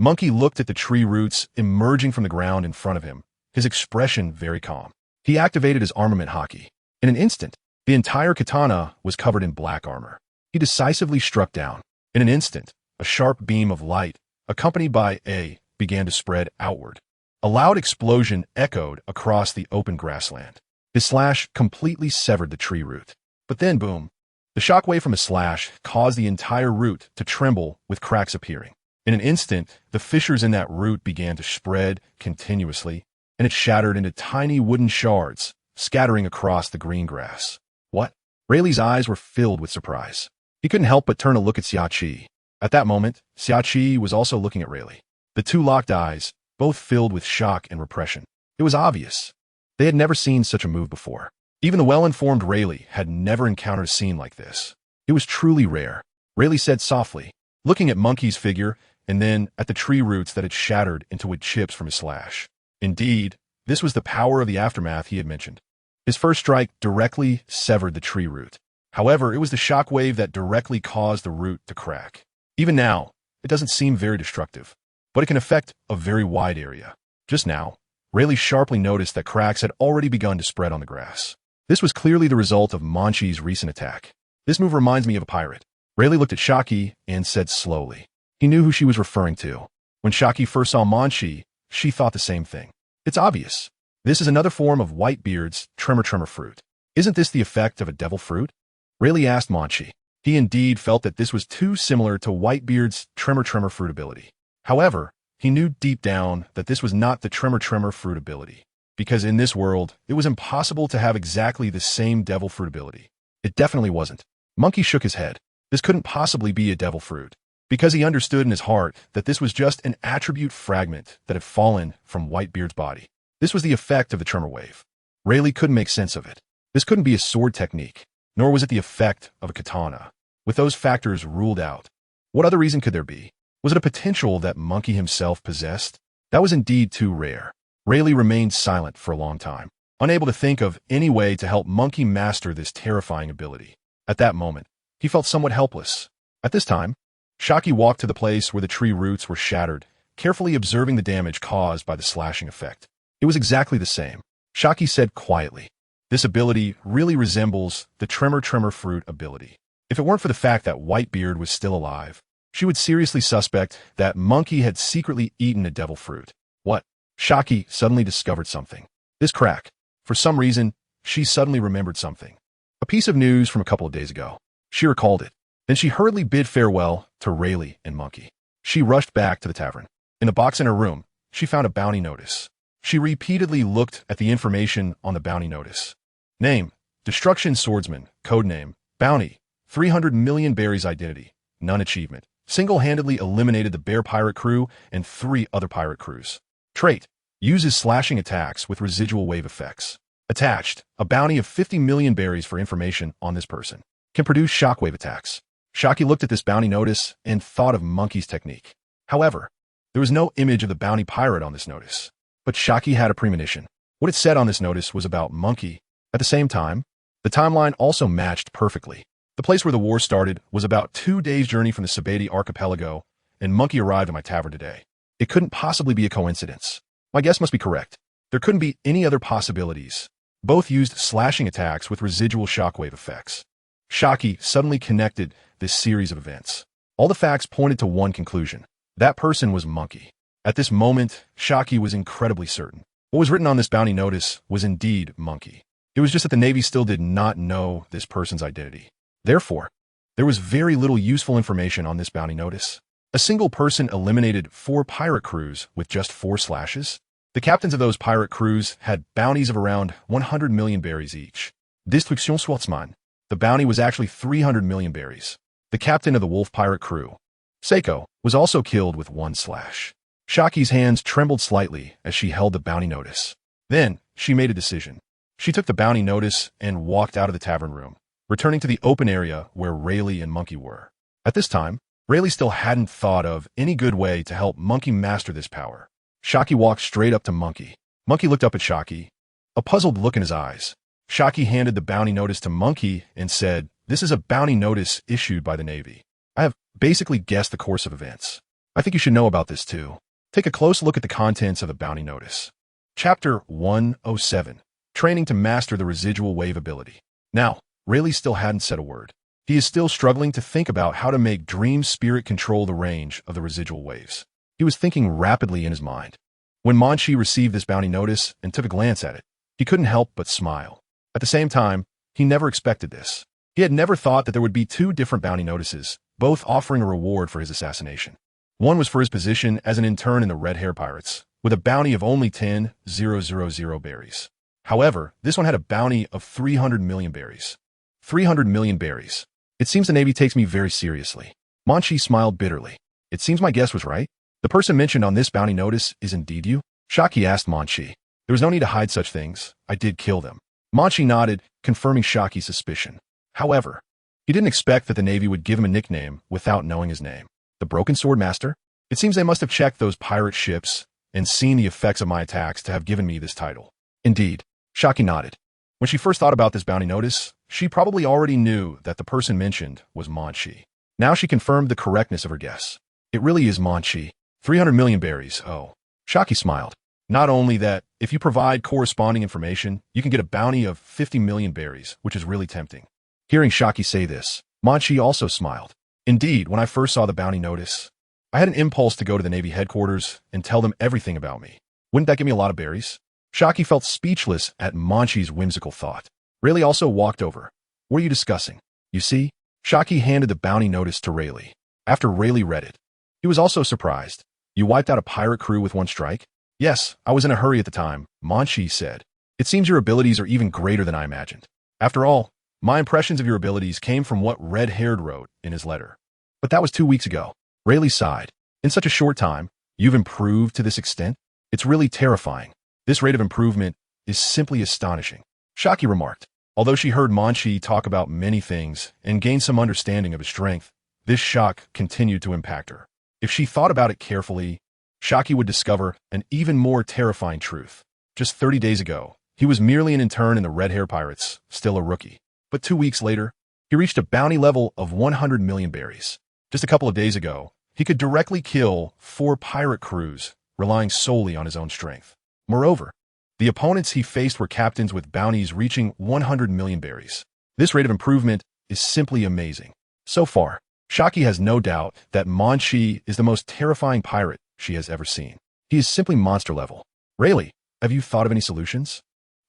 Munchie looked at the tree roots emerging from the ground in front of him, his expression very calm. He activated his armament Haki. In an instant, the entire katana was covered in black armor. He decisively struck down. In an instant, a sharp beam of light, accompanied by a, began to spread outward. A loud explosion echoed across the open grassland. His slash completely severed the tree root. But then, boom. The shockwave from his slash caused the entire root to tremble with cracks appearing. In an instant, the fissures in that root began to spread continuously, and it shattered into tiny wooden shards, scattering across the green grass. What? Rayleigh's eyes were filled with surprise. He couldn't help but turn to look at Xiachi. At that moment, Xiachi was also looking at Rayleigh. The two locked eyes, both filled with shock and repression. It was obvious. They had never seen such a move before. Even the well-informed Rayleigh had never encountered a scene like this. It was truly rare. Rayleigh said softly, looking at Munchie's figure and then at the tree roots that had shattered into wood chips from his slash. Indeed, this was the power of the aftermath he had mentioned. His first strike directly severed the tree root. However, it was the shockwave that directly caused the root to crack. Even now, it doesn't seem very destructive, but it can affect a very wide area. Just now, Rayleigh sharply noticed that cracks had already begun to spread on the grass. This was clearly the result of Munchie's recent attack. This move reminds me of a pirate. Rayleigh looked at Haki and said slowly. He knew who she was referring to. When Haki first saw Munchie, she thought the same thing. It's obvious. This is another form of Whitebeard's tremor fruit. Isn't this the effect of a devil fruit? Rayleigh asked Munchie. He indeed felt that this was too similar to Whitebeard's tremor fruit ability. However, he knew deep down that this was not the tremor fruit ability, because in this world, it was impossible to have exactly the same devil fruit ability. It definitely wasn't. Munchie shook his head. This couldn't possibly be a devil fruit, because he understood in his heart that this was just an attribute fragment that had fallen from Whitebeard's body. This was the effect of the tremor wave. Rayleigh couldn't make sense of it. This couldn't be a sword technique, nor was it the effect of a katana. With those factors ruled out, what other reason could there be? Was it a potential that Munchie himself possessed? That was indeed too rare. Rayleigh remained silent for a long time, unable to think of any way to help Munchie master this terrifying ability. At that moment, he felt somewhat helpless. At this time, Haki walked to the place where the tree roots were shattered, carefully observing the damage caused by the slashing effect. It was exactly the same. Haki said quietly, this ability really resembles the tremor fruit ability. If it weren't for the fact that Whitebeard was still alive, she would seriously suspect that Monkey had secretly eaten a devil fruit. What? Haki suddenly discovered something. This crack. For some reason, she suddenly remembered something. A piece of news from a couple of days ago. She recalled it. Then she hurriedly bid farewell to Rayleigh and Monkey. She rushed back to the tavern. In the box in her room, she found a bounty notice. She repeatedly looked at the information on the bounty notice. Name: Destruction Swordsman. Codename: Bounty. 300 million berries. Identity: None. Achievement: Single-handedly eliminated the bear pirate crew and 3 other pirate crews. Trait: Uses slashing attacks with residual wave effects. Attached: A bounty of 50 million berries for information on this person. Can produce shockwave attacks. Haki looked at this bounty notice and thought of Monkey's technique. However, there was no image of the bounty pirate on this notice. But Haki had a premonition. What it said on this notice was about Monkey. At the same time, the timeline also matched perfectly. The place where the war started was about 2 days' journey from the Sabati archipelago, and Monkey arrived at my tavern today. It couldn't possibly be a coincidence. My guess must be correct. There couldn't be any other possibilities. Both used slashing attacks with residual shockwave effects. Haki suddenly connected this series of events. All the facts pointed to one conclusion. That person was Monkey. At this moment, Haki was incredibly certain. What was written on this bounty notice was indeed Monkey. It was just that the Navy still did not know this person's identity. Therefore, there was very little useful information on this bounty notice. A single person eliminated 4 pirate crews with just 4 slashes. The captains of those pirate crews had bounties of around 100 million berries each. Destruction Swordsman. The bounty was actually 300 million berries. The captain of the wolf pirate crew, Seiko, was also killed with 1 slash. Haki's hands trembled slightly as she held the bounty notice. Then, she made a decision. She took the bounty notice and walked out of the tavern room, returning to the open area where Rayleigh and Monkey were. At this time, Rayleigh still hadn't thought of any good way to help Monkey master this power. Haki walked straight up to Monkey. Monkey looked up at Haki, a puzzled look in his eyes. Haki handed the bounty notice to Monkey and said, "This is a bounty notice issued by the Navy. I have basically guessed the course of events. I think you should know about this too. Take a close look at the contents of the bounty notice." Chapter 107. Training to Master the Residual Wave Ability. Now, Rayleigh still hadn't said a word. He is still struggling to think about how to make Dream Spirit control the range of the residual waves. He was thinking rapidly in his mind. When Munchie received this bounty notice and took a glance at it, he couldn't help but smile. At the same time, he never expected this. He had never thought that there would be 2 different bounty notices, both offering a reward for his assassination. One was for his position as an intern in the Red-Haired Pirates, with a bounty of only 10,000 berries. However, this one had a bounty of 300 million berries. 300 million berries. It seems the Navy takes me very seriously. Munchie smiled bitterly. It seems my guess was right. The person mentioned on this bounty notice is indeed you? Haki asked Munchie. There was no need to hide such things. I did kill them. Munchie nodded, confirming Shaki's suspicion. However, he didn't expect that the Navy would give him a nickname without knowing his name. The Broken Sword Master? It seems they must have checked those pirate ships and seen the effects of my attacks to have given me this title. Indeed. Haki nodded. When she first thought about this bounty notice, she probably already knew that the person mentioned was Munchie. Now she confirmed the correctness of her guess. It really is Munchie. 300 million berries, oh. Haki smiled. Not only that, if you provide corresponding information, you can get a bounty of 50 million berries, which is really tempting. Hearing Haki say this, Munchie also smiled. Indeed, when I first saw the bounty notice, I had an impulse to go to the Navy headquarters and tell them everything about me. Wouldn't that give me a lot of berries? Haki felt speechless at Munchie's whimsical thought. Rayleigh also walked over. What are you discussing? You see? Haki handed the bounty notice to Rayleigh. After Rayleigh read it, he was also surprised. You wiped out a pirate crew with 1 strike? Yes, I was in a hurry at the time, Munchie said. It seems your abilities are even greater than I imagined. After all, my impressions of your abilities came from what Red-Haired wrote in his letter. But that was 2 weeks ago. Rayleigh sighed. In such a short time, you've improved to this extent? It's really terrifying. This rate of improvement is simply astonishing. Haki remarked. Although she heard Munchie talk about many things and gained some understanding of his strength, this shock continued to impact her. If she thought about it carefully, Haki would discover an even more terrifying truth. Just 30 days ago, he was merely an intern in the Red-Haired Pirates, still a rookie. But 2 weeks later, he reached a bounty level of 100 million berries. Just a couple of days ago, he could directly kill 4 pirate crews, relying solely on his own strength. Moreover, the opponents he faced were captains with bounties reaching 100 million berries. This rate of improvement is simply amazing. So far, Haki has no doubt that Munchie is the most terrifying pirate she has ever seen. He is simply monster level. Rayleigh, have you thought of any solutions?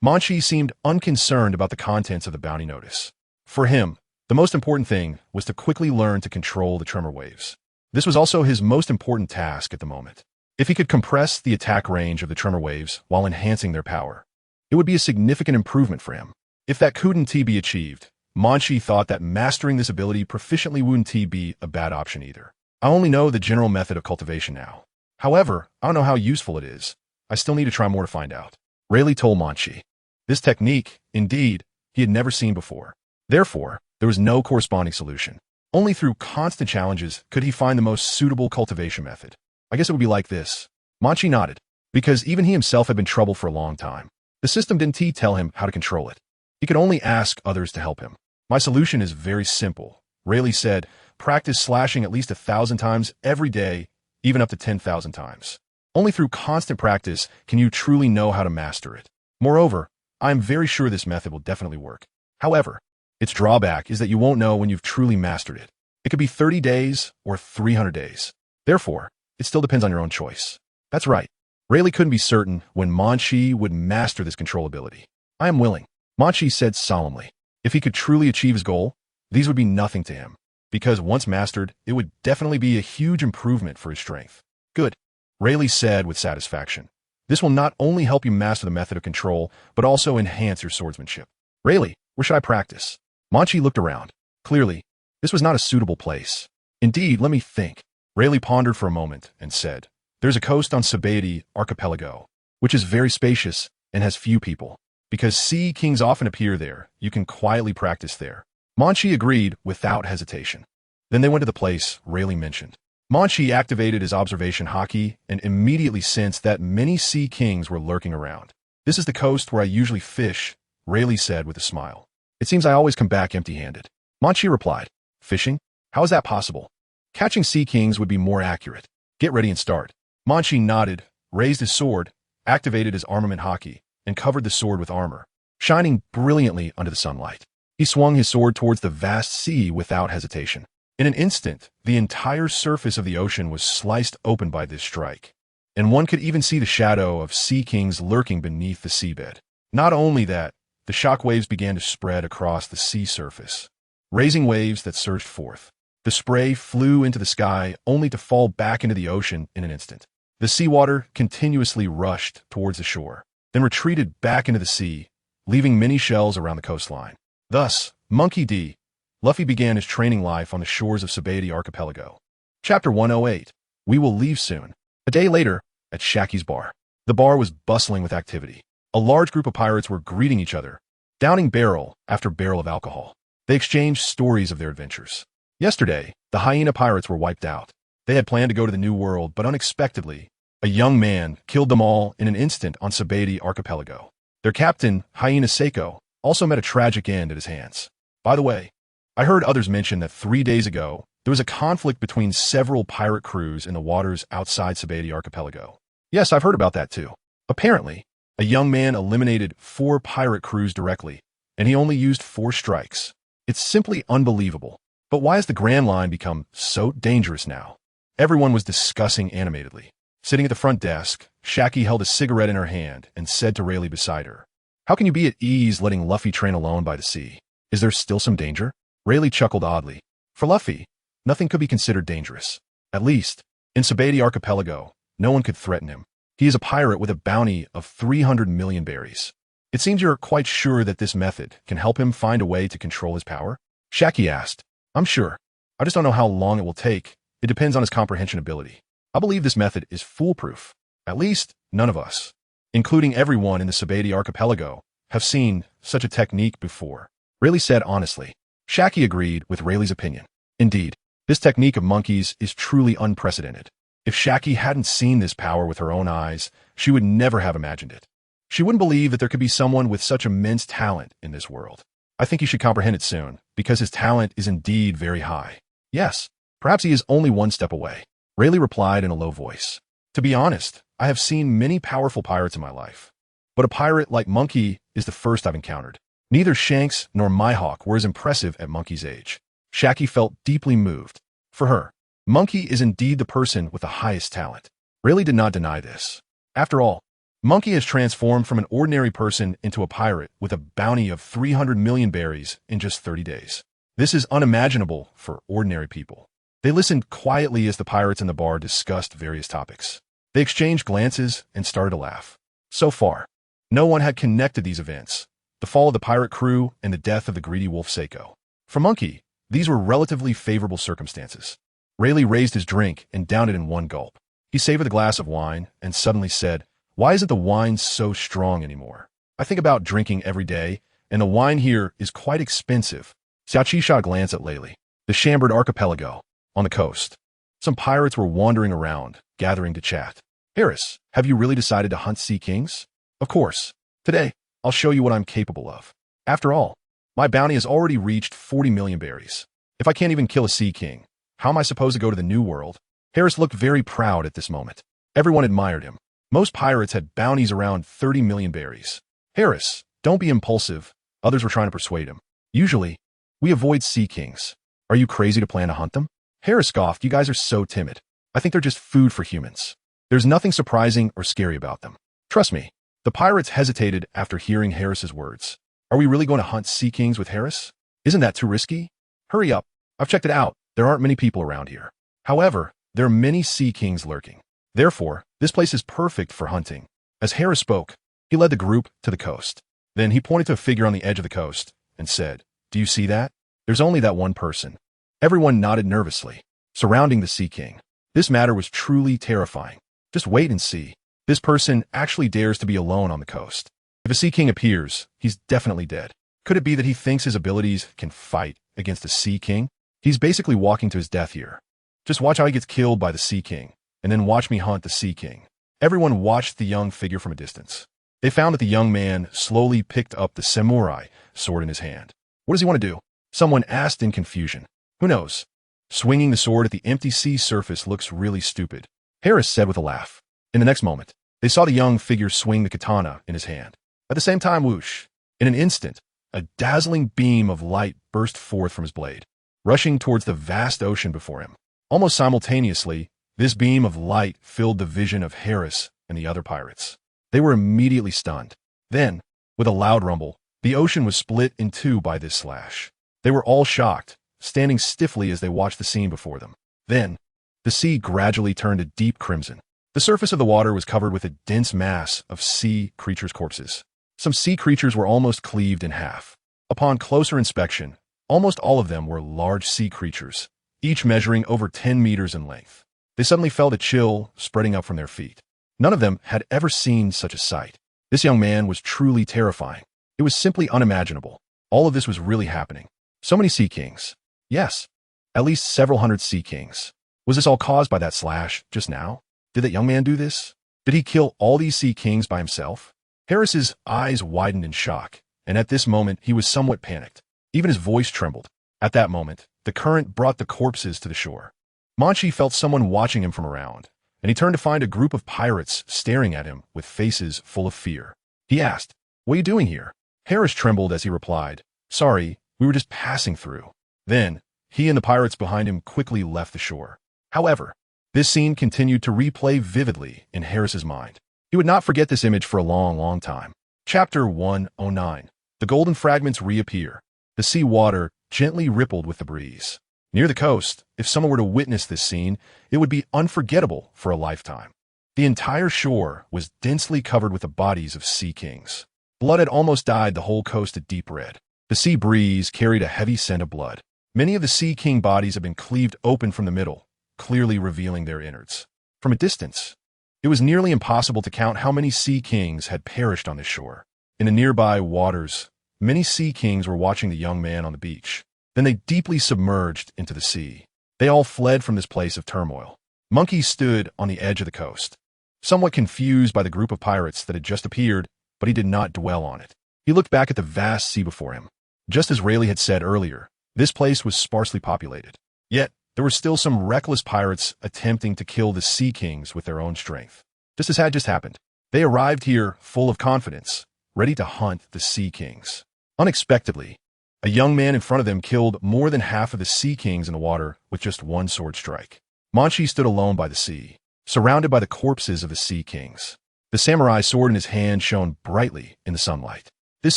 Munchie seemed unconcerned about the contents of the bounty notice. For him, the most important thing was to quickly learn to control the tremor waves. This was also his most important task at the moment. If he could compress the attack range of the tremor waves while enhancing their power, it would be a significant improvement for him. If that couldn't be achieved, Munchie thought that mastering this ability proficiently wouldn't be a bad option either. I only know the general method of cultivation now. However, I don't know how useful it is. I still need to try more to find out. Rayleigh told Munchie. This technique, indeed, he had never seen before. Therefore, there was no corresponding solution. Only through constant challenges could he find the most suitable cultivation method. I guess it would be like this. Munchie nodded, because even he himself had been troubled for a long time. The system didn't tell him how to control it. He could only ask others to help him. My solution is very simple, Rayleigh said. Practice slashing at least 1,000 times every day, even up to 10,000 times. Only through constant practice can you truly know how to master it. Moreover, I am very sure this method will definitely work. However, its drawback is that you won't know when you've truly mastered it. It could be 30 days or 300 days. Therefore, it still depends on your own choice. That's right. Rayleigh couldn't be certain when Munchie would master this control ability. I am willing, Munchie said solemnly. If he could truly achieve his goal, these would be nothing to him. Because once mastered, it would definitely be a huge improvement for his strength. Good, Rayleigh said with satisfaction. This will not only help you master the method of control, but also enhance your swordsmanship. Rayleigh, where should I practice? Munchie looked around. Clearly, this was not a suitable place. Indeed, let me think. Rayleigh pondered for a moment and said, there's a coast on TheAbility archipelago, which is very spacious and has few people. Because sea kings often appear there, you can quietly practice there. Munchie agreed without hesitation. Then they went to the place Rayleigh mentioned. Munchie activated his observation Haki and immediately sensed that many sea kings were lurking around. This is the coast where I usually fish, Rayleigh said with a smile. It seems I always come back empty-handed. Munchie replied, fishing? How is that possible? Catching sea kings would be more accurate. Get ready and start. Munchie nodded, raised his sword, activated his armament Haki, and covered the sword with armor, shining brilliantly under the sunlight. He swung his sword towards the vast sea without hesitation. In an instant, the entire surface of the ocean was sliced open by this strike, and one could even see the shadow of sea kings lurking beneath the seabed. Not only that, the shock waves began to spread across the sea surface, raising waves that surged forth. The spray flew into the sky only to fall back into the ocean in an instant. The seawater continuously rushed towards the shore, then retreated back into the sea, leaving many shells around the coastline. Thus, Monkey D. Luffy began his training life on the shores of TheAbility archipelago. Chapter 108. We will leave soon. A day later, at Shaki's bar. The bar was bustling with activity. A large group of pirates were greeting each other, downing barrel after barrel of alcohol. They exchanged stories of their adventures. Yesterday, the hyena pirates were wiped out. They had planned to go to the New World, but unexpectedly, a young man killed them all in an instant on TheAbility archipelago. Their captain, Hyena Seiko, also met a tragic end at his hands. By the way, I heard others mention that 3 days ago, there was a conflict between several pirate crews in the waters outside TheAbility archipelago. Yes, I've heard about that too. Apparently, a young man eliminated 4 pirate crews directly, and he only used 4 strikes. It's simply unbelievable. But why has the Grand Line become so dangerous now? Everyone was discussing animatedly. Sitting at the front desk, Shaki held a cigarette in her hand and said to Rayleigh beside her, how can you be at ease letting Luffy train alone by the sea? Is there still some danger? Rayleigh chuckled oddly. For Luffy, nothing could be considered dangerous. At least, in TheAbility archipelago, no one could threaten him. He is a pirate with a bounty of 300 million berries. It seems you're quite sure that this method can help him find a way to control his power? Shaki asked. I'm sure. I just don't know how long it will take. It depends on his comprehension ability. I believe this method is foolproof. At least, none of us, including everyone in the TheAbility archipelago, have seen such a technique before. Rayleigh said honestly. Shaki agreed with Rayleigh's opinion. Indeed, this technique of monkeys is truly unprecedented. If Shaki hadn't seen this power with her own eyes, she would never have imagined it. She wouldn't believe that there could be someone with such immense talent in this world. I think he should comprehend it soon, because his talent is indeed very high. Yes, perhaps he is only one step away. Rayleigh replied in a low voice. To be honest, I have seen many powerful pirates in my life, but a pirate like Monkey is the first I've encountered. Neither Shanks nor Mihawk were as impressive at Monkey's age. Shaki felt deeply moved. For her, Monkey is indeed the person with the highest talent. Rayleigh did not deny this. After all, Monkey has transformed from an ordinary person into a pirate with a bounty of 300 million berries in just 30 days. This is unimaginable for ordinary people. They listened quietly as the pirates in the bar discussed various topics. They exchanged glances and started to laugh. So far, no one had connected these events, the fall of the pirate crew and the death of the greedy wolf Seiko. For Monkey, these were relatively favorable circumstances. Rayleigh raised his drink and downed it in one gulp. He savored the glass of wine and suddenly said, "Why isn't the wine so strong anymore? I think about drinking every day, and the wine here is quite expensive." Xiaoqi shot a glance at Rayleigh. The Chambered Archipelago, on the coast. Some pirates were wandering around, gathering to chat. "Harris, have you really decided to hunt sea kings?" "Of course. Today, I'll show you what I'm capable of. After all, my bounty has already reached 40 million berries. If I can't even kill a sea king, how am I supposed to go to the New World?" Harris looked very proud at this moment. Everyone admired him. Most pirates had bounties around 30 million berries. "Harris, don't be impulsive," others were trying to persuade him. "Usually, we avoid sea kings. Are you crazy to plan to hunt them?" Harris scoffed, "You guys are so timid. I think they're just food for humans. There's nothing surprising or scary about them. Trust me." The pirates hesitated after hearing Harris's words. "Are we really going to hunt sea kings with Harris? Isn't that too risky? Hurry up. I've checked it out. There aren't many people around here. However, there are many sea kings lurking. Therefore, this place is perfect for hunting." As Harris spoke, he led the group to the coast. Then he pointed to a figure on the edge of the coast and said, "Do you see that? There's only that one person." Everyone nodded nervously, surrounding the Sea King. This matter was truly terrifying. Just wait and see. This person actually dares to be alone on the coast. If a Sea King appears, he's definitely dead. Could it be that he thinks his abilities can fight against a Sea King? He's basically walking to his death here. Just watch how he gets killed by the Sea King, and then watch me hunt the Sea King. Everyone watched the young figure from a distance. They found that the young man slowly picked up the samurai sword in his hand. What does he want to do? Someone asked in confusion. Who knows? Swinging the sword at the empty sea surface looks really stupid, Harris said with a laugh. In the next moment, they saw the young figure swing the katana in his hand. At the same time, whoosh! In an instant, a dazzling beam of light burst forth from his blade, rushing towards the vast ocean before him. Almost simultaneously, this beam of light filled the vision of Harris and the other pirates. They were immediately stunned. Then, with a loud rumble, the ocean was split in two by this slash. They were all shocked, standing stiffly as they watched the scene before them. Then, the sea gradually turned a deep crimson. The surface of the water was covered with a dense mass of sea creatures' corpses. Some sea creatures were almost cleaved in half. Upon closer inspection, almost all of them were large sea creatures, each measuring over 10 meters in length. They suddenly felt a chill spreading up from their feet. None of them had ever seen such a sight. This young man was truly terrifying. It was simply unimaginable. All of this was really happening. So many sea kings. Yes, at least several hundred sea kings. Was this all caused by that slash just now? Did that young man do this? Did he kill all these sea kings by himself? Harris's eyes widened in shock, and at this moment he was somewhat panicked. Even his voice trembled. At that moment, the current brought the corpses to the shore. Munchie felt someone watching him from around, and he turned to find a group of pirates staring at him with faces full of fear. He asked, "What are you doing here?" Harris trembled as he replied, "Sorry, we were just passing through." Then, he and the pirates behind him quickly left the shore. However, this scene continued to replay vividly in Harris's mind. He would not forget this image for a long, long time. Chapter 109. The golden fragments reappear. The sea water gently rippled with the breeze. Near the coast, if someone were to witness this scene, it would be unforgettable for a lifetime. The entire shore was densely covered with the bodies of sea kings. Blood had almost dyed the whole coast a deep red. The sea breeze carried a heavy scent of blood. Many of the sea king bodies had been cleaved open from the middle, clearly revealing their innards. From a distance, it was nearly impossible to count how many sea kings had perished on this shore. In the nearby waters, many sea kings were watching the young man on the beach. Then they deeply submerged into the sea. They all fled from this place of turmoil. Monkey stood on the edge of the coast, somewhat confused by the group of pirates that had just appeared, but he did not dwell on it. He looked back at the vast sea before him. Just as Rayleigh had said earlier, this place was sparsely populated. Yet, there were still some reckless pirates attempting to kill the sea kings with their own strength. Just as had just happened, they arrived here full of confidence, ready to hunt the sea kings. Unexpectedly, A young man in front of them killed more than half of the Sea Kings in the water with just one sword strike. Munchie stood alone by the sea, surrounded by the corpses of the Sea Kings. The samurai sword in his hand shone brightly in the sunlight. This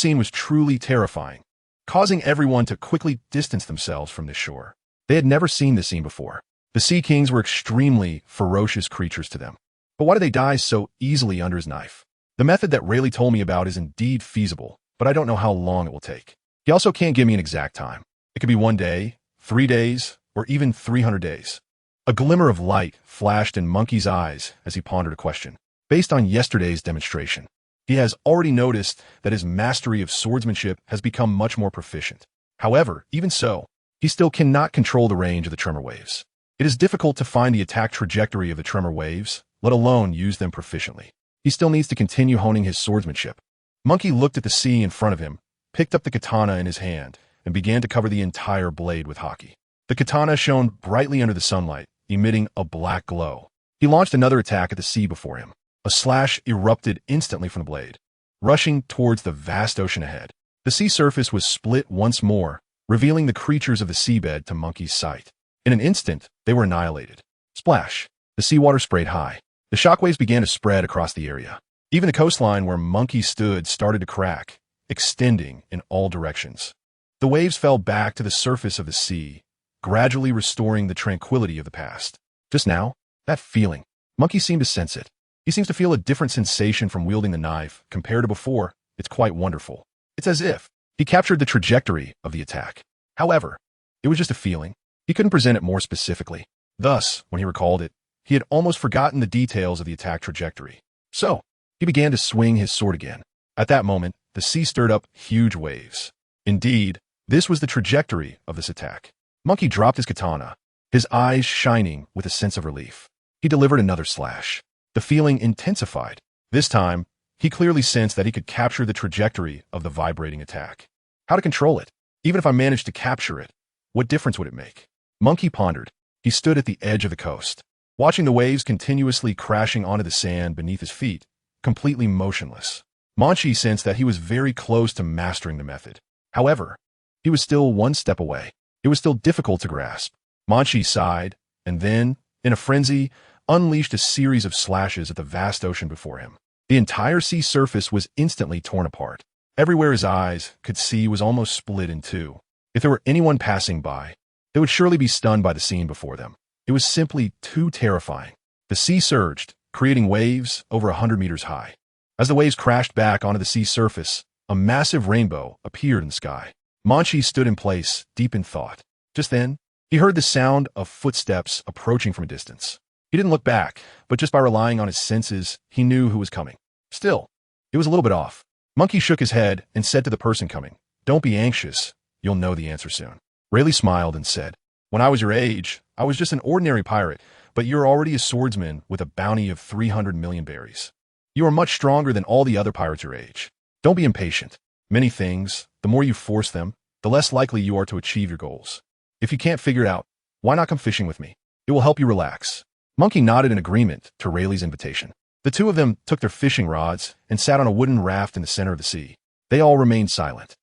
scene was truly terrifying, causing everyone to quickly distance themselves from this shore. They had never seen this scene before. The Sea Kings were extremely ferocious creatures to them. But why did they die so easily under his knife? The method that Rayleigh told me about is indeed feasible, but I don't know how long it will take. He also can't give me an exact time. It could be 1 day, 3 days, or even 300 days. A glimmer of light flashed in Monkey's eyes as he pondered a question. Based on yesterday's demonstration, he has already noticed that his mastery of swordsmanship has become much more proficient. However, even so, he still cannot control the range of the tremor waves. It is difficult to find the attack trajectory of the tremor waves, let alone use them proficiently. He still needs to continue honing his swordsmanship. Monkey looked at the sea in front of him, picked up the katana in his hand, and began to cover the entire blade with Haki. The katana shone brightly under the sunlight, emitting a black glow. He launched another attack at the sea before him. A slash erupted instantly from the blade, rushing towards the vast ocean ahead. The sea surface was split once more, revealing the creatures of the seabed to Monkey's sight. In an instant, they were annihilated. Splash! The seawater sprayed high. The shockwaves began to spread across the area. Even the coastline where Monkey stood started to crack, extending in all directions. The waves fell back to the surface of the sea, gradually restoring the tranquility of the past. Just now, that feeling. Monkey seemed to sense it. He seems to feel a different sensation from wielding the knife compared to before. It's quite wonderful. It's as if he captured the trajectory of the attack. However, it was just a feeling. He couldn't present it more specifically. Thus, when he recalled it, he had almost forgotten the details of the attack trajectory. So, he began to swing his sword again. At that moment, the sea stirred up huge waves. Indeed, this was the trajectory of this attack. Monkey dropped his katana, his eyes shining with a sense of relief. He delivered another slash. The feeling intensified. This time, he clearly sensed that he could capture the trajectory of the vibrating attack. How to control it? Even if I managed to capture it, what difference would it make? Monkey pondered. He stood at the edge of the coast, watching the waves continuously crashing onto the sand beneath his feet, completely motionless. Munchie sensed that he was very close to mastering the method. However, he was still one step away. It was still difficult to grasp. Munchie sighed, and then, in a frenzy, unleashed a series of slashes at the vast ocean before him. The entire sea surface was instantly torn apart. Everywhere his eyes could see was almost split in two. If there were anyone passing by, they would surely be stunned by the scene before them. It was simply too terrifying. The sea surged, creating waves over 100 meters high. As the waves crashed back onto the sea surface, a massive rainbow appeared in the sky. Munchie stood in place, deep in thought. Just then, he heard the sound of footsteps approaching from a distance. He didn't look back, but just by relying on his senses, he knew who was coming. Still, it was a little bit off. Monkey shook his head and said to the person coming, "Don't be anxious. You'll know the answer soon." Rayleigh smiled and said, "When I was your age, I was just an ordinary pirate, but you're already a swordsman with a bounty of 300 million berries. You are much stronger than all the other pirates your age. Don't be impatient. Many things, the more you force them, the less likely you are to achieve your goals. If you can't figure it out, why not come fishing with me? It will help you relax." Monkey nodded in agreement to Rayleigh's invitation. The two of them took their fishing rods and sat on a wooden raft in the center of the sea. They all remained silent.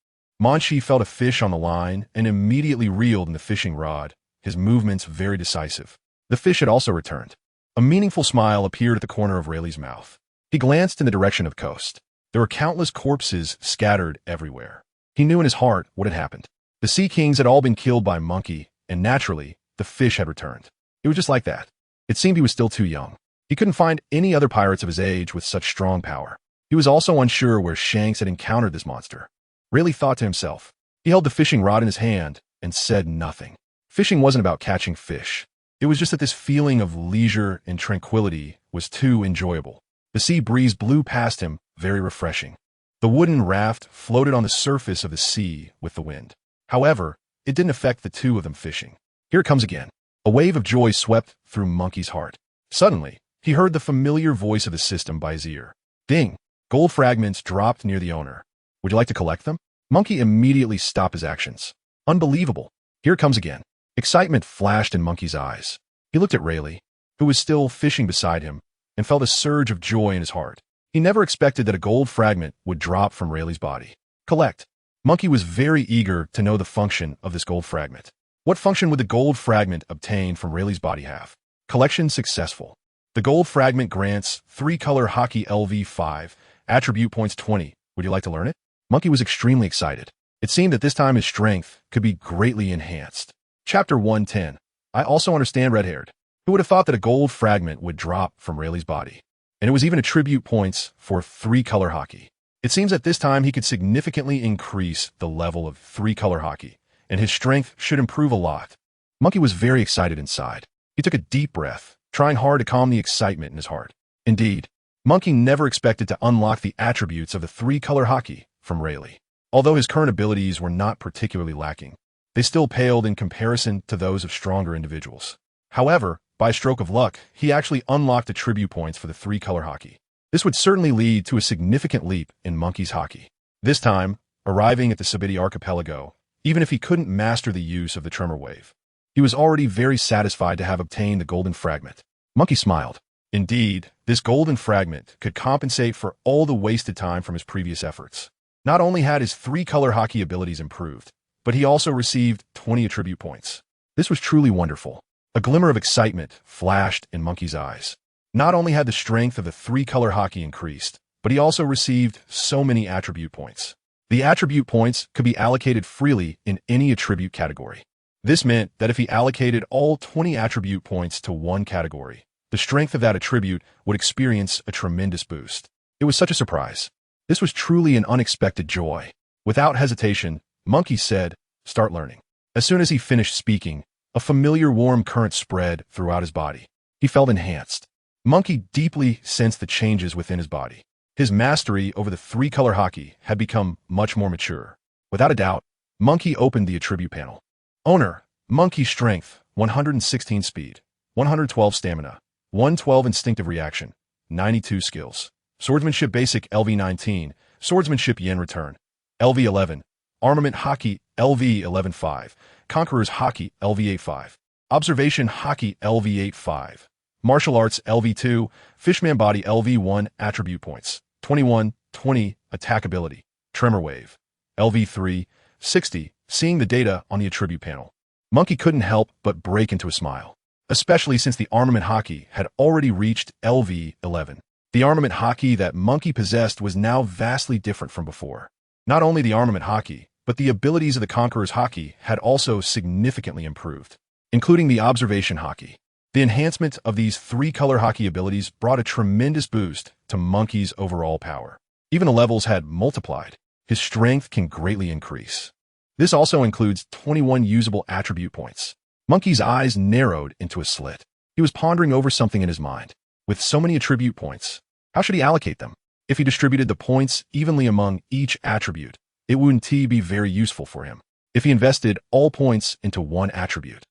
Munchie felt a fish on the line and immediately reeled in the fishing rod, his movements very decisive. The fish had also returned. A meaningful smile appeared at the corner of Rayleigh's mouth. He glanced in the direction of the coast. There were countless corpses scattered everywhere. He knew in his heart what had happened. The Sea Kings had all been killed by Monkey, and naturally, the fish had returned. It was just like that. It seemed he was still too young. He couldn't find any other pirates of his age with such strong power. He was also unsure where Shanks had encountered this monster. Rayleigh thought to himself. He held the fishing rod in his hand and said nothing. Fishing wasn't about catching fish. It was just that this feeling of leisure and tranquility was too enjoyable. The sea breeze blew past him, very refreshing. The wooden raft floated on the surface of the sea with the wind. However, it didn't affect the two of them fishing. Here it comes again. A wave of joy swept through Monkey's heart. Suddenly, he heard the familiar voice of the system by his ear. Ding! Gold fragments dropped near the owner. Would you like to collect them? Monkey immediately stopped his actions. Unbelievable. Here it comes again. Excitement flashed in Monkey's eyes. He looked at Rayleigh, who was still fishing beside him, and felt a surge of joy in his heart. He never expected that a gold fragment would drop from Rayleigh's body. Collect. Munchie was very eager to know the function of this gold fragment. What function would the gold fragment obtain from Rayleigh's body have? Collection successful. The gold fragment grants 3-color Haki LV5, attribute points 20. Would you like to learn it? Munchie was extremely excited. It seemed that this time his strength could be greatly enhanced. Chapter 110. I also understand red-haired. Who would have thought that a gold fragment would drop from Rayleigh's body? And it was even attribute points for 3-color Haki. It seems that this time he could significantly increase the level of 3-color Haki, and his strength should improve a lot. Munchie was very excited inside. He took a deep breath, trying hard to calm the excitement in his heart. Indeed, Munchie never expected to unlock the attributes of the 3-color Haki from Rayleigh. Although his current abilities were not particularly lacking, they still paled in comparison to those of stronger individuals. However, by a stroke of luck, he actually unlocked attribute points for the 3-color Haki. This would certainly lead to a significant leap in Munchie's Haki. This time, arriving at the Sabiti archipelago, even if he couldn't master the use of the tremor wave, he was already very satisfied to have obtained the golden fragment. Munchie smiled. Indeed, this golden fragment could compensate for all the wasted time from his previous efforts. Not only had his 3-color Haki abilities improved, but he also received 20 attribute points. This was truly wonderful. A glimmer of excitement flashed in Munchie's eyes. Not only had the strength of the 3-color Haki increased, but he also received so many attribute points. The attribute points could be allocated freely in any attribute category. This meant that if he allocated all 20 attribute points to one category, the strength of that attribute would experience a tremendous boost. It was such a surprise. This was truly an unexpected joy. Without hesitation, Munchie said, "Start learning." As soon as he finished speaking, a familiar warm current spread throughout his body. He felt enhanced. Munchie deeply sensed the changes within his body. His mastery over the 3-color Haki had become much more mature. Without a doubt, Munchie opened the attribute panel. Owner, Munchie strength, 116 speed, 112 stamina, 112 instinctive reaction, 92 skills. Swordsmanship basic LV19, swordsmanship yen return, LV11, armament Haki LV11.5, Conqueror's Haki LV85, observation Haki LV85, martial arts LV2, fishman body LV1 attribute points, 21, 20, attack ability, tremor wave, LV3, 60, seeing the data on the attribute panel. Munchie couldn't help but break into a smile, especially since the armament Haki had already reached LV11. The armament Haki that Munchie possessed was now vastly different from before. Not only the armament Haki, but the abilities of the Conqueror's Haki had also significantly improved, including the observation Haki. The enhancement of these 3-color Haki abilities brought a tremendous boost to Munchie's overall power. Even the levels had multiplied. His strength can greatly increase. This also includes 21 usable attribute points. Munchie's eyes narrowed into a slit. He was pondering over something in his mind. With so many attribute points, how should he allocate them? If he distributed the points evenly among each attribute, it wouldn't be very useful for him. If he invested all points into one attribute,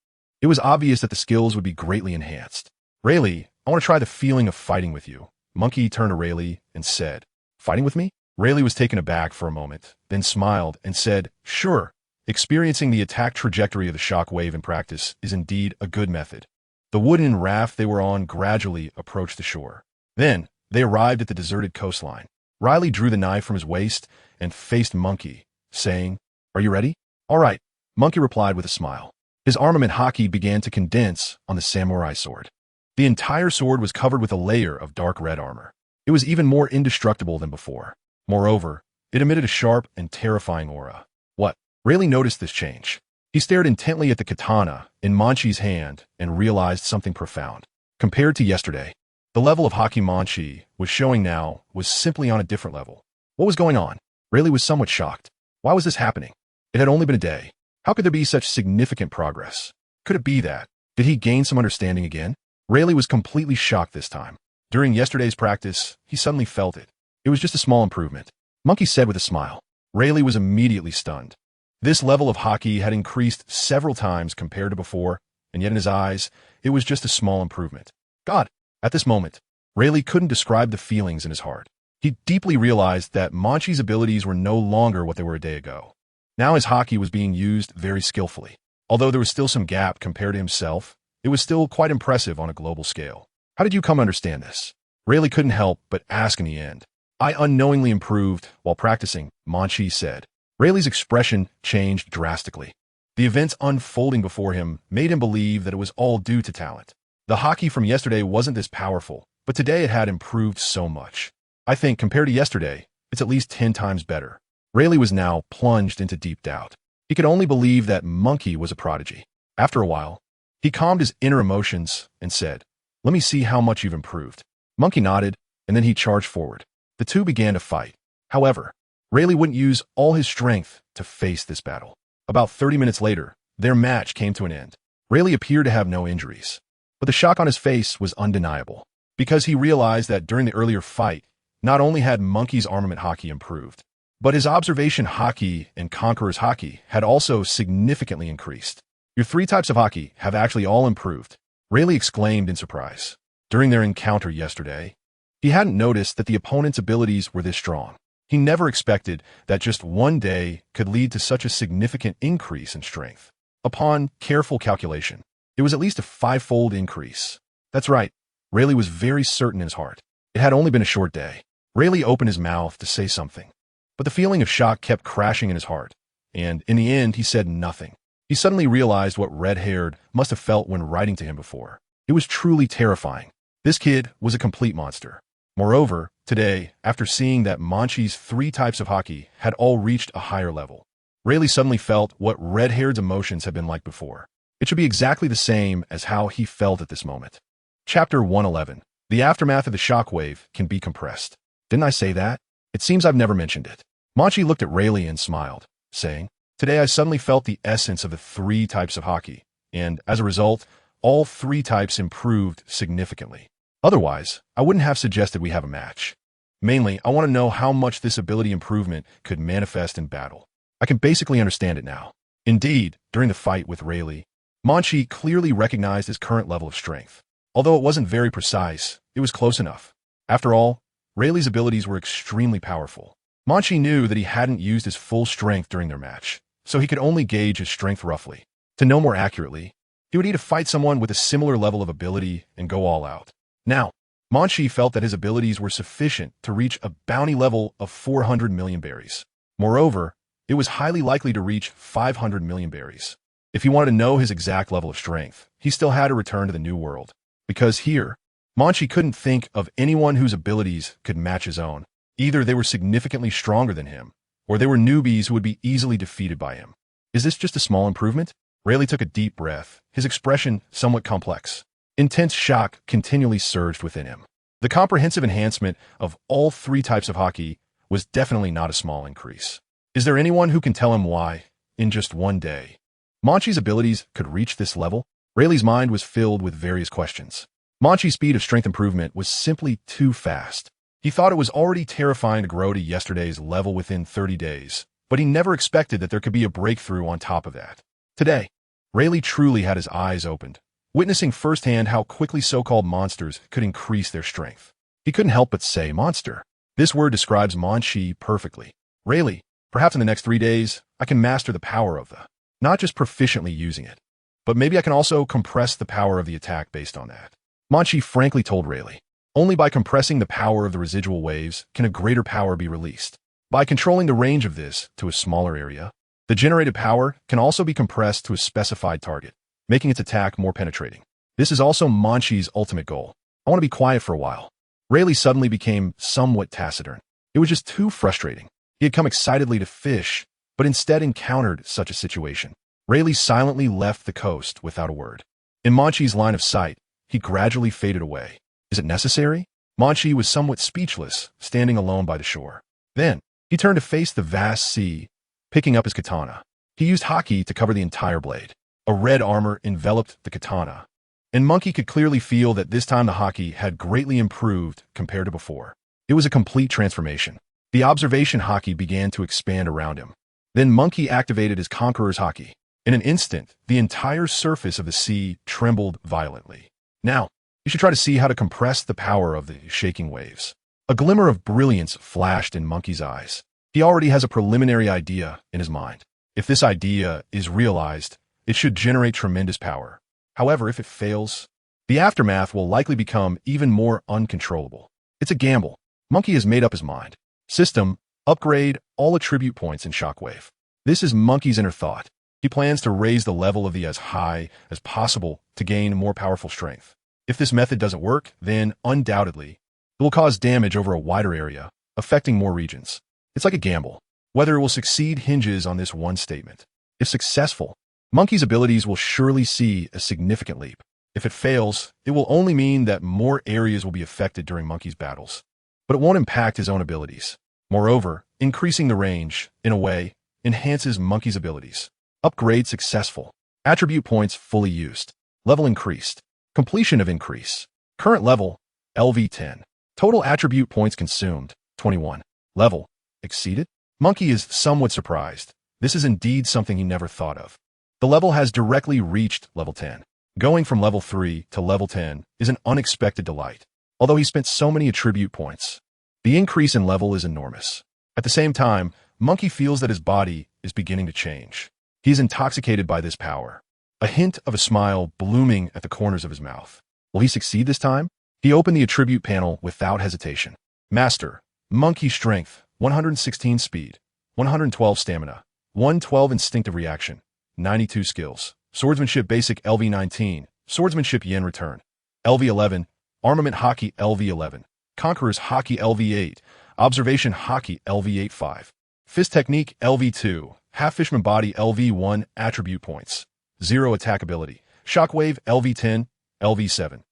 it was obvious that the skills would be greatly enhanced. Rayleigh, I want to try the feeling of fighting with you. Munchie turned to Rayleigh and said, "Fighting with me?" Rayleigh was taken aback for a moment, then smiled and said, "Sure. Experiencing the attack trajectory of the shock wave in practice is indeed a good method." The wooden raft they were on gradually approached the shore. Then, they arrived at the deserted coastline. Riley drew the knife from his waist and faced Munchie, saying, "Are you ready?" "All right," Munchie replied with a smile. His armament Haki began to condense on the samurai sword. The entire sword was covered with a layer of dark red armor. It was even more indestructible than before. Moreover, it emitted a sharp and terrifying aura. What? Rayleigh noticed this change. He stared intently at the katana in Munchie's hand and realized something profound. Compared to yesterday, the level of Haki Munchie was showing now was simply on a different level. What was going on? Rayleigh was somewhat shocked. Why was this happening? It had only been a day. How could there be such significant progress? Could it be that? Did he gain some understanding again? Rayleigh was completely shocked this time. During yesterday's practice, he suddenly felt it. It was just a small improvement. Munchie said with a smile. Rayleigh was immediately stunned. This level of Haki had increased several times compared to before, and yet in his eyes, it was just a small improvement. God! At this moment, Rayleigh couldn't describe the feelings in his heart. He deeply realized that Munchie's abilities were no longer what they were a day ago. Now his Haki was being used very skillfully. Although there was still some gap compared to himself, it was still quite impressive on a global scale. How did you come to understand this? Rayleigh couldn't help but ask in the end. I unknowingly improved while practicing, Munchie said. Rayleigh's expression changed drastically. The events unfolding before him made him believe that it was all due to talent. The Haki from yesterday wasn't this powerful, but today it had improved so much. I think, compared to yesterday, it's at least 10 times better. Rayleigh was now plunged into deep doubt. He could only believe that Munchie was a prodigy. After a while, he calmed his inner emotions and said, "Let me see how much you've improved." Munchie nodded, and then he charged forward. The two began to fight. However, Rayleigh wouldn't use all his strength to face this battle. About 30 minutes later, their match came to an end. Rayleigh appeared to have no injuries, but the shock on his face was undeniable, because he realized that during the earlier fight, not only had Munchie's armament Haki improved, but his observation Haki and Conqueror's Haki had also significantly increased. "Your 3 types of Haki have actually all improved," Rayleigh exclaimed in surprise. During their encounter yesterday, he hadn't noticed that the opponent's abilities were this strong. He never expected that just one day could lead to such a significant increase in strength. Upon careful calculation, it was at least a 5-fold increase. That's right, Rayleigh was very certain in his heart. It had only been a short day. Rayleigh opened his mouth to say something, but the feeling of shock kept crashing in his heart, and in the end he said nothing. He suddenly realized what Red-Haired must have felt when writing to him before. It was truly terrifying. This kid was a complete monster. Moreover, today, after seeing that Munchie's 3 types of Haki had all reached a higher level, Rayleigh suddenly felt what Red-Haired's emotions had been like before. It should be exactly the same as how he felt at this moment. Chapter 111. The aftermath of the shockwave can be compressed. Didn't I say that? It seems I've never mentioned it. Munchie looked at Rayleigh and smiled, saying, "Today I suddenly felt the essence of the 3 types of Haki, and as a result, all 3 types improved significantly. Otherwise, I wouldn't have suggested we have a match. Mainly, I want to know how much this ability improvement could manifest in battle. I can basically understand it now." Indeed, during the fight with Rayleigh, Munchie clearly recognized his current level of strength. Although it wasn't very precise, it was close enough. After all, Rayleigh's abilities were extremely powerful. Munchie knew that he hadn't used his full strength during their match, so he could only gauge his strength roughly. To know more accurately, he would need to fight someone with a similar level of ability and go all out. Now, Munchie felt that his abilities were sufficient to reach a bounty level of 400 million berries. Moreover, it was highly likely to reach 500 million berries. If he wanted to know his exact level of strength, he still had to return to the New World. Because here, Munchie couldn't think of anyone whose abilities could match his own. Either they were significantly stronger than him, or they were newbies who would be easily defeated by him. Is this just a small improvement? Rayleigh took a deep breath, his expression somewhat complex. Intense shock continually surged within him. The comprehensive enhancement of all 3 types of Haki was definitely not a small increase. Is there anyone who can tell him why, in just one day, Munchie's abilities could reach this level? Rayleigh's mind was filled with various questions. Munchie's speed of strength improvement was simply too fast. He thought it was already terrifying to grow to yesterday's level within 30 days, but he never expected that there could be a breakthrough on top of that. Today, Rayleigh truly had his eyes opened, witnessing firsthand how quickly so-called monsters could increase their strength. He couldn't help but say monster. This word describes Munchie perfectly. Rayleigh, perhaps in the next 3 days, I can master the power of the, not just proficiently using it, but maybe I can also compress the power of the attack based on that. Munchie frankly told Rayleigh, only by compressing the power of the residual waves can a greater power be released. By controlling the range of this to a smaller area, the generated power can also be compressed to a specified target, making its attack more penetrating. This is also Munchie's ultimate goal. I want to be quiet for a while. Rayleigh suddenly became somewhat taciturn. It was just too frustrating. He had come excitedly to fish, but instead encountered such a situation. Rayleigh silently left the coast without a word. In Munchie's line of sight, he gradually faded away. Is it necessary? Munchie was somewhat speechless, standing alone by the shore. Then, he turned to face the vast sea, picking up his katana. He used Haki to cover the entire blade. A red armor enveloped the katana, and Munchie could clearly feel that this time the Haki had greatly improved compared to before. It was a complete transformation. The observation Haki began to expand around him. Then Munchie activated his Conqueror's Haki. In an instant, the entire surface of the sea trembled violently. Now, you should try to see how to compress the power of the shaking waves. A glimmer of brilliance flashed in Munchie's eyes. He already has a preliminary idea in his mind. If this idea is realized, it should generate tremendous power. However, if it fails, the aftermath will likely become even more uncontrollable. It's a gamble. Munchie has made up his mind. System, Upgrade all attribute points in Shockwave. This is Monkey's inner thought. He plans to raise the level of the as high as possible to gain more powerful strength. If this method doesn't work, then undoubtedly, it will cause damage over a wider area, affecting more regions. It's like a gamble. Whether it will succeed hinges on this one statement. If successful, Monkey's abilities will surely see a significant leap. If it fails, it will only mean that more areas will be affected during Monkey's battles. But it won't impact his own abilities. Moreover, increasing the range, in a way, enhances Monkey's abilities. Upgrade successful. Attribute points fully used. Level increased. Completion of increase. Current level, LV10. Total attribute points consumed, 21. Level, exceeded? Monkey is somewhat surprised. This is indeed something he never thought of. The level has directly reached level 10. Going from level 3 to level 10 is an unexpected delight. Although he spent so many attribute points, the increase in level is enormous. At the same time, Monkey feels that his body is beginning to change. He is intoxicated by this power. A hint of a smile blooming at the corners of his mouth. Will he succeed this time? He opened the attribute panel without hesitation. Master, Monkey Strength, 116 Speed, 112 Stamina, 112 Instinctive Reaction, 92 Skills. Swordsmanship Basic LV19, Swordsmanship Yen Return, LV11, Armament Haki LV11, Conqueror's Haki LV8, Observation Haki LV85, Fist Technique LV2, Half Fishman Body LV1, Attribute Points, 0 Attack Ability, Shockwave LV10, LV7.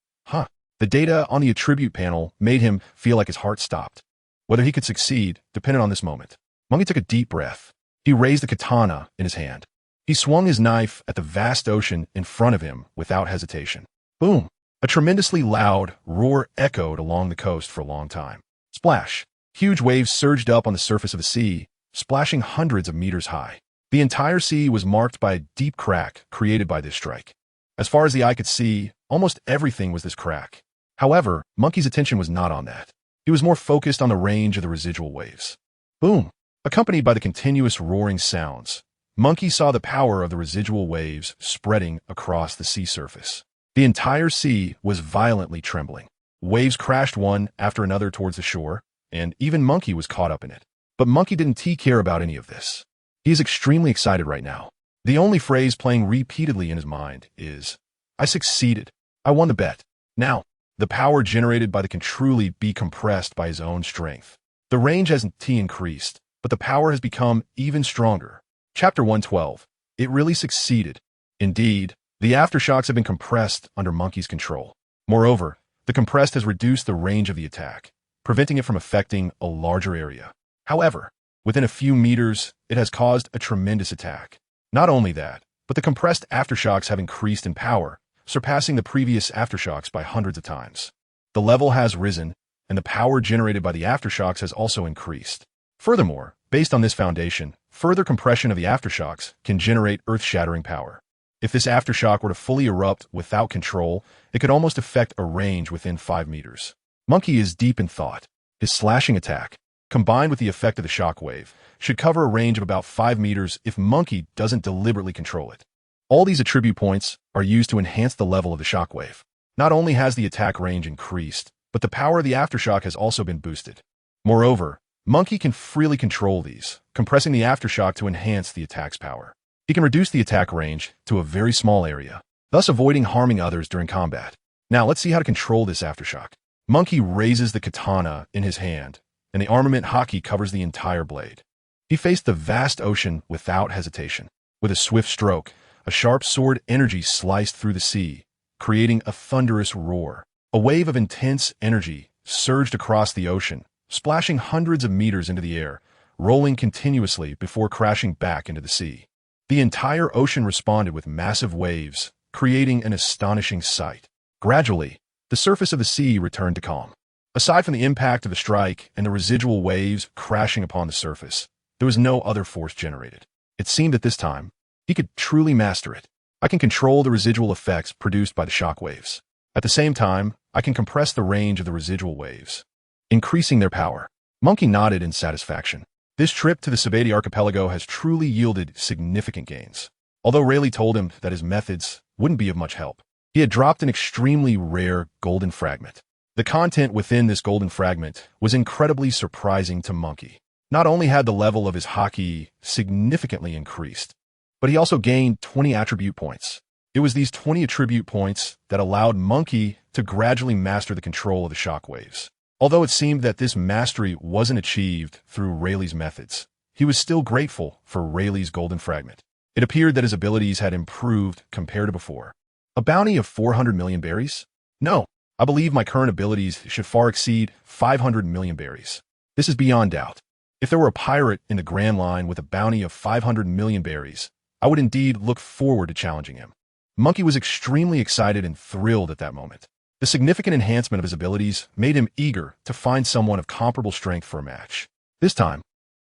The data on the attribute panel made him feel like his heart stopped. Whether he could succeed depended on this moment. Monkey took a deep breath. He raised the katana in his hand. He swung his knife at the vast ocean in front of him without hesitation. Boom! A tremendously loud roar echoed along the coast for a long time. Splash! Huge waves surged up on the surface of the sea, splashing hundreds of meters high. The entire sea was marked by a deep crack created by this strike. As far as the eye could see, almost everything was this crack. However, Monkey's attention was not on that. He was more focused on the range of the residual waves. Boom! Accompanied by the continuous roaring sounds, Monkey saw the power of the residual waves spreading across the sea surface. The entire sea was violently trembling. Waves crashed one after another towards the shore, and even Monkey was caught up in it. But Monkey didn't care about any of this. He is extremely excited right now. The only phrase playing repeatedly in his mind is, I succeeded. I won the bet. Now, the power generated by the can truly be compressed by his own strength. The range hasn't increased, but the power has become even stronger. Chapter 112. It really succeeded. Indeed, the aftershocks have been compressed under Monkey's control. Moreover, the compressed has reduced the range of the attack, preventing it from affecting a larger area. However, within a few meters, it has caused a tremendous attack. Not only that, but the compressed aftershocks have increased in power, surpassing the previous aftershocks by hundreds of times. The level has risen, and the power generated by the aftershocks has also increased. Furthermore, based on this foundation, further compression of the aftershocks can generate earth-shattering power. If this aftershock were to fully erupt without control, it could almost affect a range within 5 meters. Monkey is deep in thought. His slashing attack, combined with the effect of the shockwave, should cover a range of about 5 meters if Monkey doesn't deliberately control it. All these attribute points are used to enhance the level of the shockwave. Not only has the attack range increased, but the power of the aftershock has also been boosted. Moreover, Monkey can freely control these, compressing the aftershock to enhance the attack's power. He can reduce the attack range to a very small area, thus avoiding harming others during combat. Now let's see how to control this aftershock. Monkey raises the katana in his hand, and the armament Haki covers the entire blade. He faced the vast ocean without hesitation. With a swift stroke, a sharp sword energy sliced through the sea, creating a thunderous roar. A wave of intense energy surged across the ocean, splashing hundreds of meters into the air, rolling continuously before crashing back into the sea. The entire ocean responded with massive waves, creating an astonishing sight. Gradually, the surface of the sea returned to calm. Aside from the impact of the strike and the residual waves crashing upon the surface, there was no other force generated. It seemed that this time, he could truly master it. I can control the residual effects produced by the shock waves. At the same time, I can compress the range of the residual waves, increasing their power. Monkey nodded in satisfaction. This trip to the TheAbility archipelago has truly yielded significant gains. Although Rayleigh told him that his methods wouldn't be of much help, he had dropped an extremely rare golden fragment. The content within this golden fragment was incredibly surprising to Monkey. Not only had the level of his Haki significantly increased, but he also gained 20 attribute points. It was these 20 attribute points that allowed Munchie to gradually master the control of the shockwaves. Although it seemed that this mastery wasn't achieved through Rayleigh's methods, he was still grateful for Rayleigh's golden fragment. It appeared that his abilities had improved compared to before. A bounty of 400 million berries? No, I believe my current abilities should far exceed 500 million berries. This is beyond doubt. If there were a pirate in the Grand Line with a bounty of 500 million berries, I would indeed look forward to challenging him. Munchie was extremely excited and thrilled at that moment. The significant enhancement of his abilities made him eager to find someone of comparable strength for a match. This time,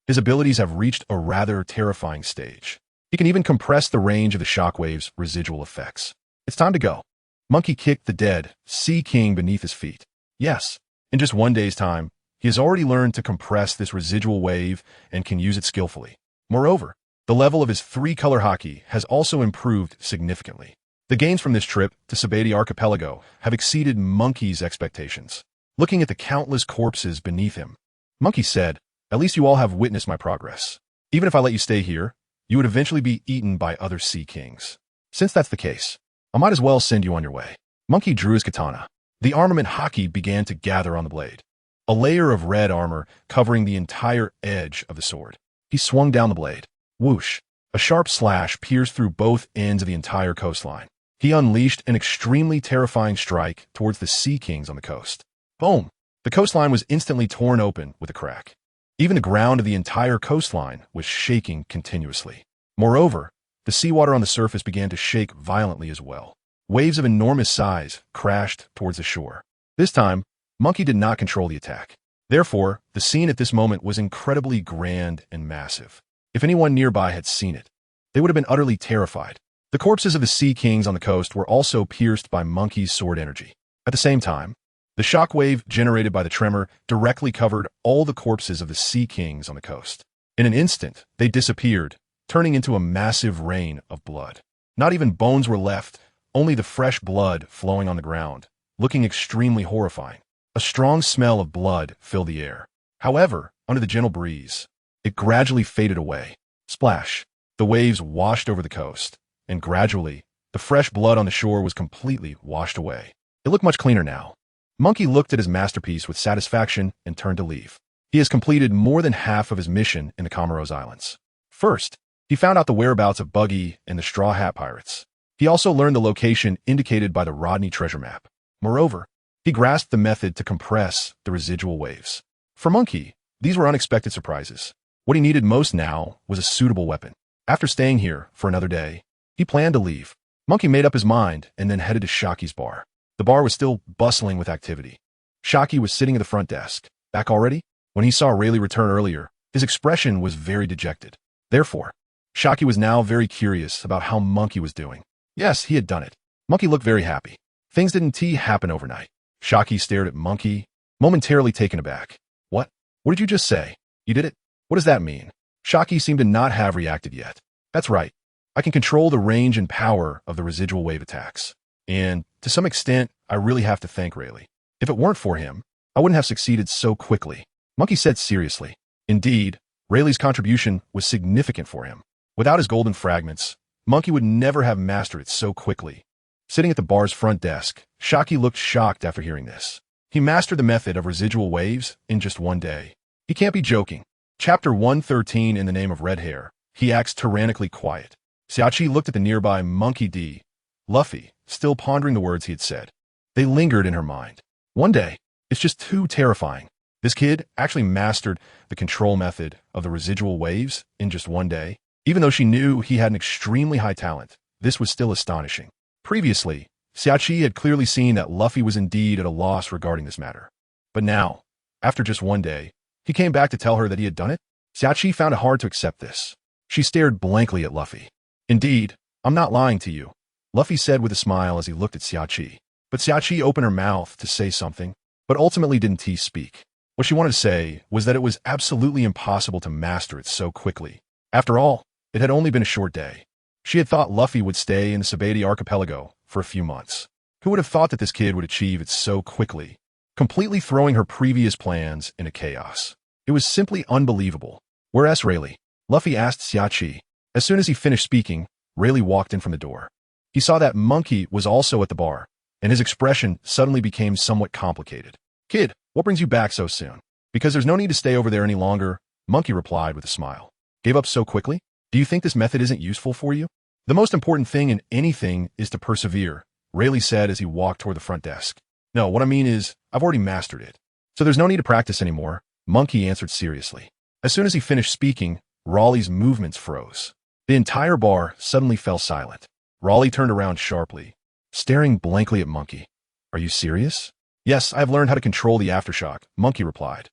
his abilities have reached a rather terrifying stage. He can even compress the range of the shockwave's residual effects. It's time to go. Munchie kicked the dead Sea King beneath his feet. Yes, in just one day's time, he has already learned to compress this residual wave and can use it skillfully. Moreover, the level of his three-color Haki has also improved significantly. The gains from this trip to TheAbility Archipelago have exceeded Munchie's expectations. Looking at the countless corpses beneath him, Munchie said, "At least you all have witnessed my progress. Even if I let you stay here, you would eventually be eaten by other Sea Kings. Since that's the case, I might as well send you on your way." Munchie drew his katana. The armament Haki began to gather on the blade, a layer of red armor covering the entire edge of the sword. He swung down the blade. Whoosh! A sharp slash pierced through both ends of the entire coastline. He unleashed an extremely terrifying strike towards the Sea Kings on the coast. Boom! The coastline was instantly torn open with a crack. Even the ground of the entire coastline was shaking continuously. Moreover, the seawater on the surface began to shake violently as well. Waves of enormous size crashed towards the shore. This time, Munchie did not control the attack. Therefore, the scene at this moment was incredibly grand and massive. If anyone nearby had seen it, they would have been utterly terrified. The corpses of the Sea Kings on the coast were also pierced by Munchie's sword energy. At the same time, the shockwave generated by the tremor directly covered all the corpses of the Sea Kings on the coast. In an instant, they disappeared, turning into a massive rain of blood. Not even bones were left, only the fresh blood flowing on the ground, looking extremely horrifying. A strong smell of blood filled the air. However, under the gentle breeze, it gradually faded away. Splash! The waves washed over the coast, and gradually, the fresh blood on the shore was completely washed away. It looked much cleaner now. Munchie looked at his masterpiece with satisfaction and turned to leave. He has completed more than half of his mission in the Comoros Islands. First, he found out the whereabouts of Buggy and the Straw Hat Pirates. He also learned the location indicated by the Rodney treasure map. Moreover, he grasped the method to compress the residual waves. For Munchie, these were unexpected surprises. What he needed most now was a suitable weapon. After staying here for another day, he planned to leave. Munchie made up his mind and then headed to Shaki's bar. The bar was still bustling with activity. Shaki was sitting at the front desk. Back already? When he saw Rayleigh return earlier, his expression was very dejected. Therefore, Shaki was now very curious about how Munchie was doing. Yes, he had done it. Munchie looked very happy. Things didn't happen overnight. Shaki stared at Munchie, momentarily taken aback. What? What did you just say? You did it? What does that mean? Shaki seemed to not have reacted yet. That's right. I can control the range and power of the residual wave attacks. And, to some extent, I really have to thank Rayleigh. If it weren't for him, I wouldn't have succeeded so quickly. Munchie said seriously. Indeed, Rayleigh's contribution was significant for him. Without his golden fragments, Munchie would never have mastered it so quickly. Sitting at the bar's front desk, Shaki looked shocked after hearing this. He mastered the method of residual waves in just one day. He can't be joking. Chapter 113 in the name of Red Hair. He acts tyrannically quiet. Xiaoqi looked at the nearby Monkey D. Luffy, still pondering the words he had said. They lingered in her mind. One day, it's just too terrifying. This kid actually mastered the control method of the residual waves in just one day. Even though she knew he had an extremely high talent, this was still astonishing. Previously, Xiaoqi had clearly seen that Luffy was indeed at a loss regarding this matter. But now, after just one day, he came back to tell her that he had done it. Xiaoqi found it hard to accept this. She stared blankly at Luffy. Indeed, I'm not lying to you, Luffy said with a smile as he looked at Xiaoqi. But Xiaoqi opened her mouth to say something, but ultimately didn't speak. What she wanted to say was that it was absolutely impossible to master it so quickly. After all, it had only been a short day. She had thought Luffy would stay in the TheAbility Archipelago for a few months. Who would have thought that this kid would achieve it so quickly, completely throwing her previous plans into chaos? It It was simply unbelievable. Whereas Rayleigh? Luffy asked Xiachi. As soon as he finished speaking, Rayleigh walked in from the door. He saw that Monkey was also at the bar, and his expression suddenly became somewhat complicated. Kid, what brings you back so soon? Because there's no need to stay over there any longer, Monkey replied with a smile. Gave up so quickly? Do you think this method isn't useful for you? The most important thing in anything is to persevere, Rayleigh said as he walked toward the front desk. No, what I mean is, I've already mastered it. So there's no need to practice anymore, Monkey answered seriously. As soon as he finished speaking, Raleigh's movements froze. The entire bar suddenly fell silent. Raleigh turned around sharply, staring blankly at Monkey. Are you serious? Yes, I have learned how to control the aftershock, Monkey replied.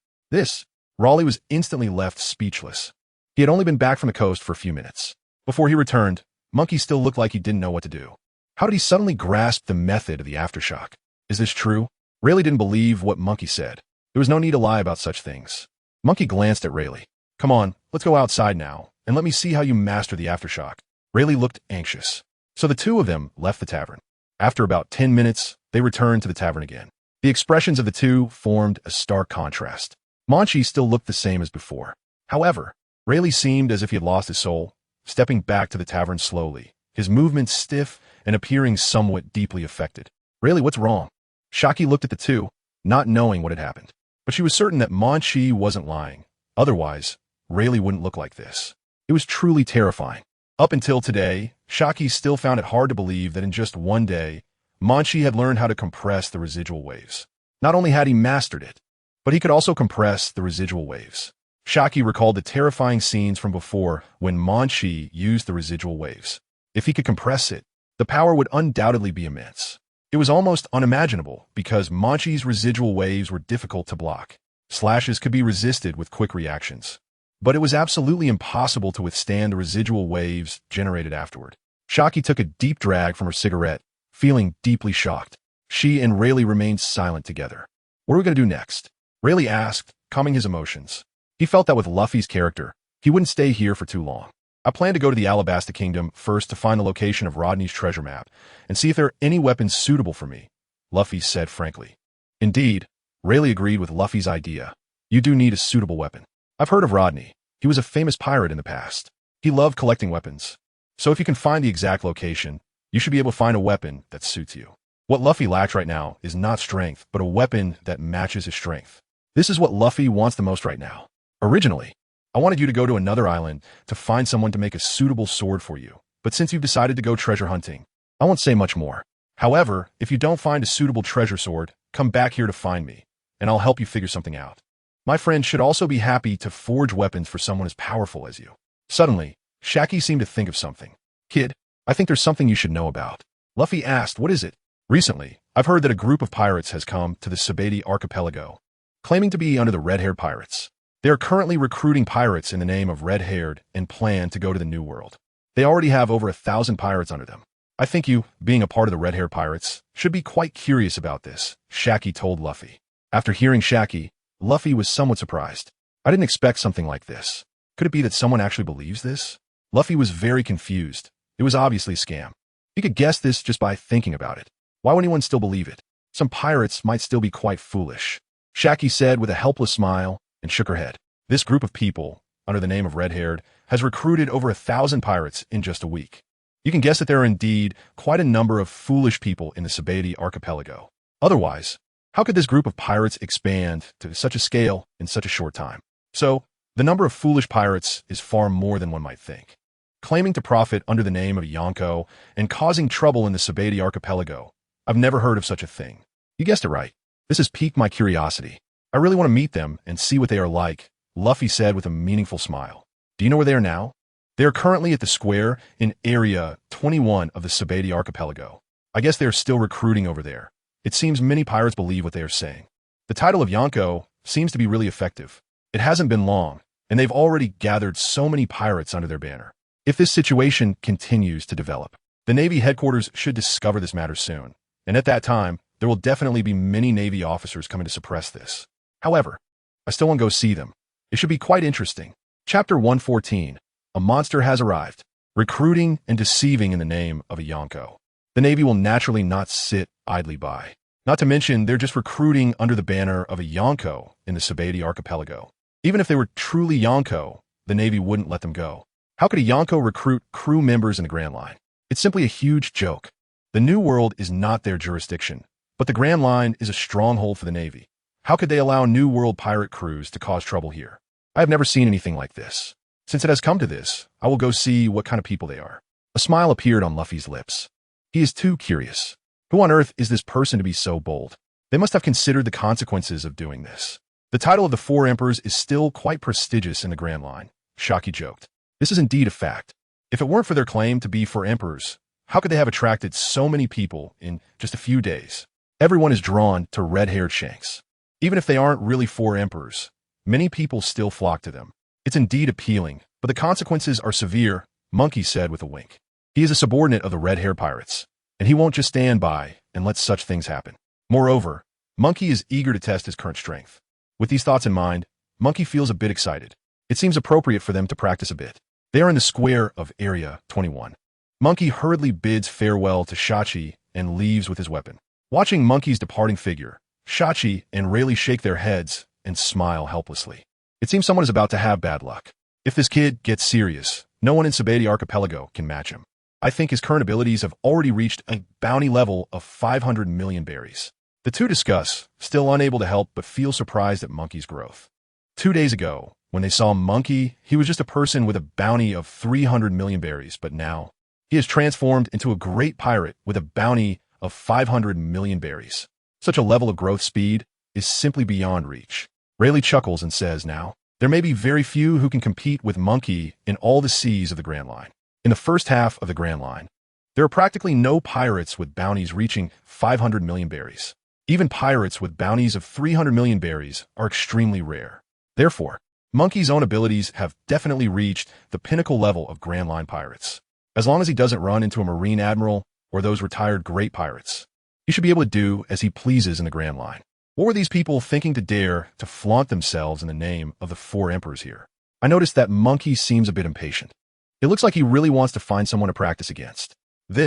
Raleigh was instantly left speechless. He had only been back from the coast for a few minutes. Before he returned, Monkey still looked like he didn't know what to do. How did he suddenly grasp the method of the aftershock? Is this true? Rayleigh didn't believe what Monkey said. There was no need to lie about such things. Monkey glanced at Rayleigh. Come on, let's go outside now, and let me see how you master the aftershock. Rayleigh looked anxious. So the two of them left the tavern. After about 10 minutes, they returned to the tavern again. The expressions of the two formed a stark contrast. Munchie still looked the same as before. However, Rayleigh seemed as if he had lost his soul, stepping back to the tavern slowly, his movements stiff and appearing somewhat deeply affected. Rayleigh, what's wrong? Haki looked at the two, not knowing what had happened. But she was certain that Munchie wasn't lying. Otherwise, Rayleigh wouldn't look like this. It was truly terrifying. Up until today, Haki still found it hard to believe that in just one day, Munchie had learned how to compress the residual waves. Not only had he mastered it, but he could also compress the residual waves. Haki recalled the terrifying scenes from before when Munchie used the residual waves. If he could compress it, the power would undoubtedly be immense. It was almost unimaginable because Munchie's residual waves were difficult to block. Slashes could be resisted with quick reactions. But it was absolutely impossible to withstand the residual waves generated afterward. Haki took a deep drag from her cigarette, feeling deeply shocked. She and Rayleigh remained silent together. What are we going to do next? Rayleigh asked, calming his emotions. He felt that with Luffy's character, he wouldn't stay here for too long. I plan to go to the Alabasta Kingdom first to find the location of Rodney's treasure map and see if there are any weapons suitable for me, Luffy said frankly. Indeed, Rayleigh agreed with Luffy's idea. You do need a suitable weapon. I've heard of Rodney. He was a famous pirate in the past. He loved collecting weapons. So if you can find the exact location, you should be able to find a weapon that suits you. What Luffy lacks right now is not strength, but a weapon that matches his strength. This is what Luffy wants the most right now. Originally, I wanted you to go to another island to find someone to make a suitable sword for you. But since you've decided to go treasure hunting, I won't say much more. However, if you don't find a suitable treasure sword, come back here to find me, and I'll help you figure something out. My friend should also be happy to forge weapons for someone as powerful as you. Suddenly, Haki seemed to think of something. Kid, I think there's something you should know about. Luffy asked, what is it? Recently, I've heard that a group of pirates has come to the TheAbility archipelago, claiming to be under the Red-Haired pirates. They are currently recruiting pirates in the name of Red-Haired and plan to go to the New World. They already have over 1,000 pirates under them. I think you, being a part of the Red-Haired pirates, should be quite curious about this, Haki told Luffy. After hearing Haki, Luffy was somewhat surprised. I didn't expect something like this. Could it be that someone actually believes this? Luffy was very confused. It was obviously a scam. He could guess this just by thinking about it. Why would anyone still believe it? Some pirates might still be quite foolish. Haki said with a helpless smile and shook her head. This group of people, under the name of Red-Haired, has recruited over 1,000 pirates in just a week. You can guess that there are indeed quite a number of foolish people in the TheAbility archipelago. Otherwise, how could this group of pirates expand to such a scale in such a short time? So, the number of foolish pirates is far more than one might think. Claiming to profit under the name of Yonko and causing trouble in the TheAbility archipelago, I've never heard of such a thing. You guessed it right. This has piqued my curiosity. I really want to meet them and see what they are like, Luffy said with a meaningful smile. Do you know where they are now? They are currently at the square in Area 21 of the TheAbility archipelago. I guess they are still recruiting over there. It seems many pirates believe what they are saying. The title of Yonko seems to be really effective. It hasn't been long, and they've already gathered so many pirates under their banner. If this situation continues to develop, the Navy headquarters should discover this matter soon, and at that time, there will definitely be many Navy officers coming to suppress this. However, I still want to go see them. It should be quite interesting. Chapter 114. A monster has arrived. Recruiting and deceiving in the name of a Yonko. The Navy will naturally not sit idly by. Not to mention, they're just recruiting under the banner of a Yonko in the TheAbility archipelago. Even if they were truly Yonko, the Navy wouldn't let them go. How could a Yonko recruit crew members in the Grand Line? It's simply a huge joke. The New World is not their jurisdiction, but the Grand Line is a stronghold for the Navy. How could they allow New World pirate crews to cause trouble here? I have never seen anything like this. Since it has come to this, I will go see what kind of people they are. A smile appeared on Luffy's lips. He is too curious. Who on earth is this person to be so bold? They must have considered the consequences of doing this. The title of the Four Emperors is still quite prestigious in the Grand Line, Haki joked. This is indeed a fact. If it weren't for their claim to be Four Emperors, how could they have attracted so many people in just a few days? Everyone is drawn to red-haired Shanks. Even if they aren't really Four Emperors, many people still flock to them. It's indeed appealing, but the consequences are severe, Munchie said with a wink. He is a subordinate of the red-haired pirates, and he won't just stand by and let such things happen. Moreover, Munchie is eager to test his current strength. With these thoughts in mind, Munchie feels a bit excited. It seems appropriate for them to practice a bit. They are in the square of Area 21. Munchie hurriedly bids farewell to Shachi and leaves with his weapon. Watching Munchie's departing figure, Shachi and Rayleigh shake their heads and smile helplessly. It seems someone is about to have bad luck. If this kid gets serious, no one in TheAbility Archipelago can match him. I think his current abilities have already reached a bounty level of 500 million berries. The two discuss, still unable to help but feel surprised at Munchie's growth. 2 days ago, when they saw Munchie, he was just a person with a bounty of 300 million berries, but now he has transformed into a great pirate with a bounty of 500 million berries. Such a level of growth speed is simply beyond reach. Rayleigh chuckles and says, now, there may be very few who can compete with Munchie in all the seas of the Grand Line. In the first half of the Grand Line, there are practically no pirates with bounties reaching 500 million berries. Even pirates with bounties of 300 million berries are extremely rare. Therefore, Munchie's own abilities have definitely reached the pinnacle level of Grand Line pirates. As long as he doesn't run into a Marine Admiral or those retired great pirates, he should be able to do as he pleases in the Grand Line. What were these people thinking to dare to flaunt themselves in the name of the Four Emperors here? I noticed that Munchie seems a bit impatient. It looks like he really wants to find someone to practice against. When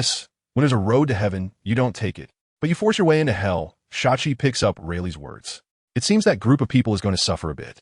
there's a road to heaven, you don't take it, but you force your way into hell. Shachi picks up Rayleigh's words. It seems that group of people is going to suffer a bit.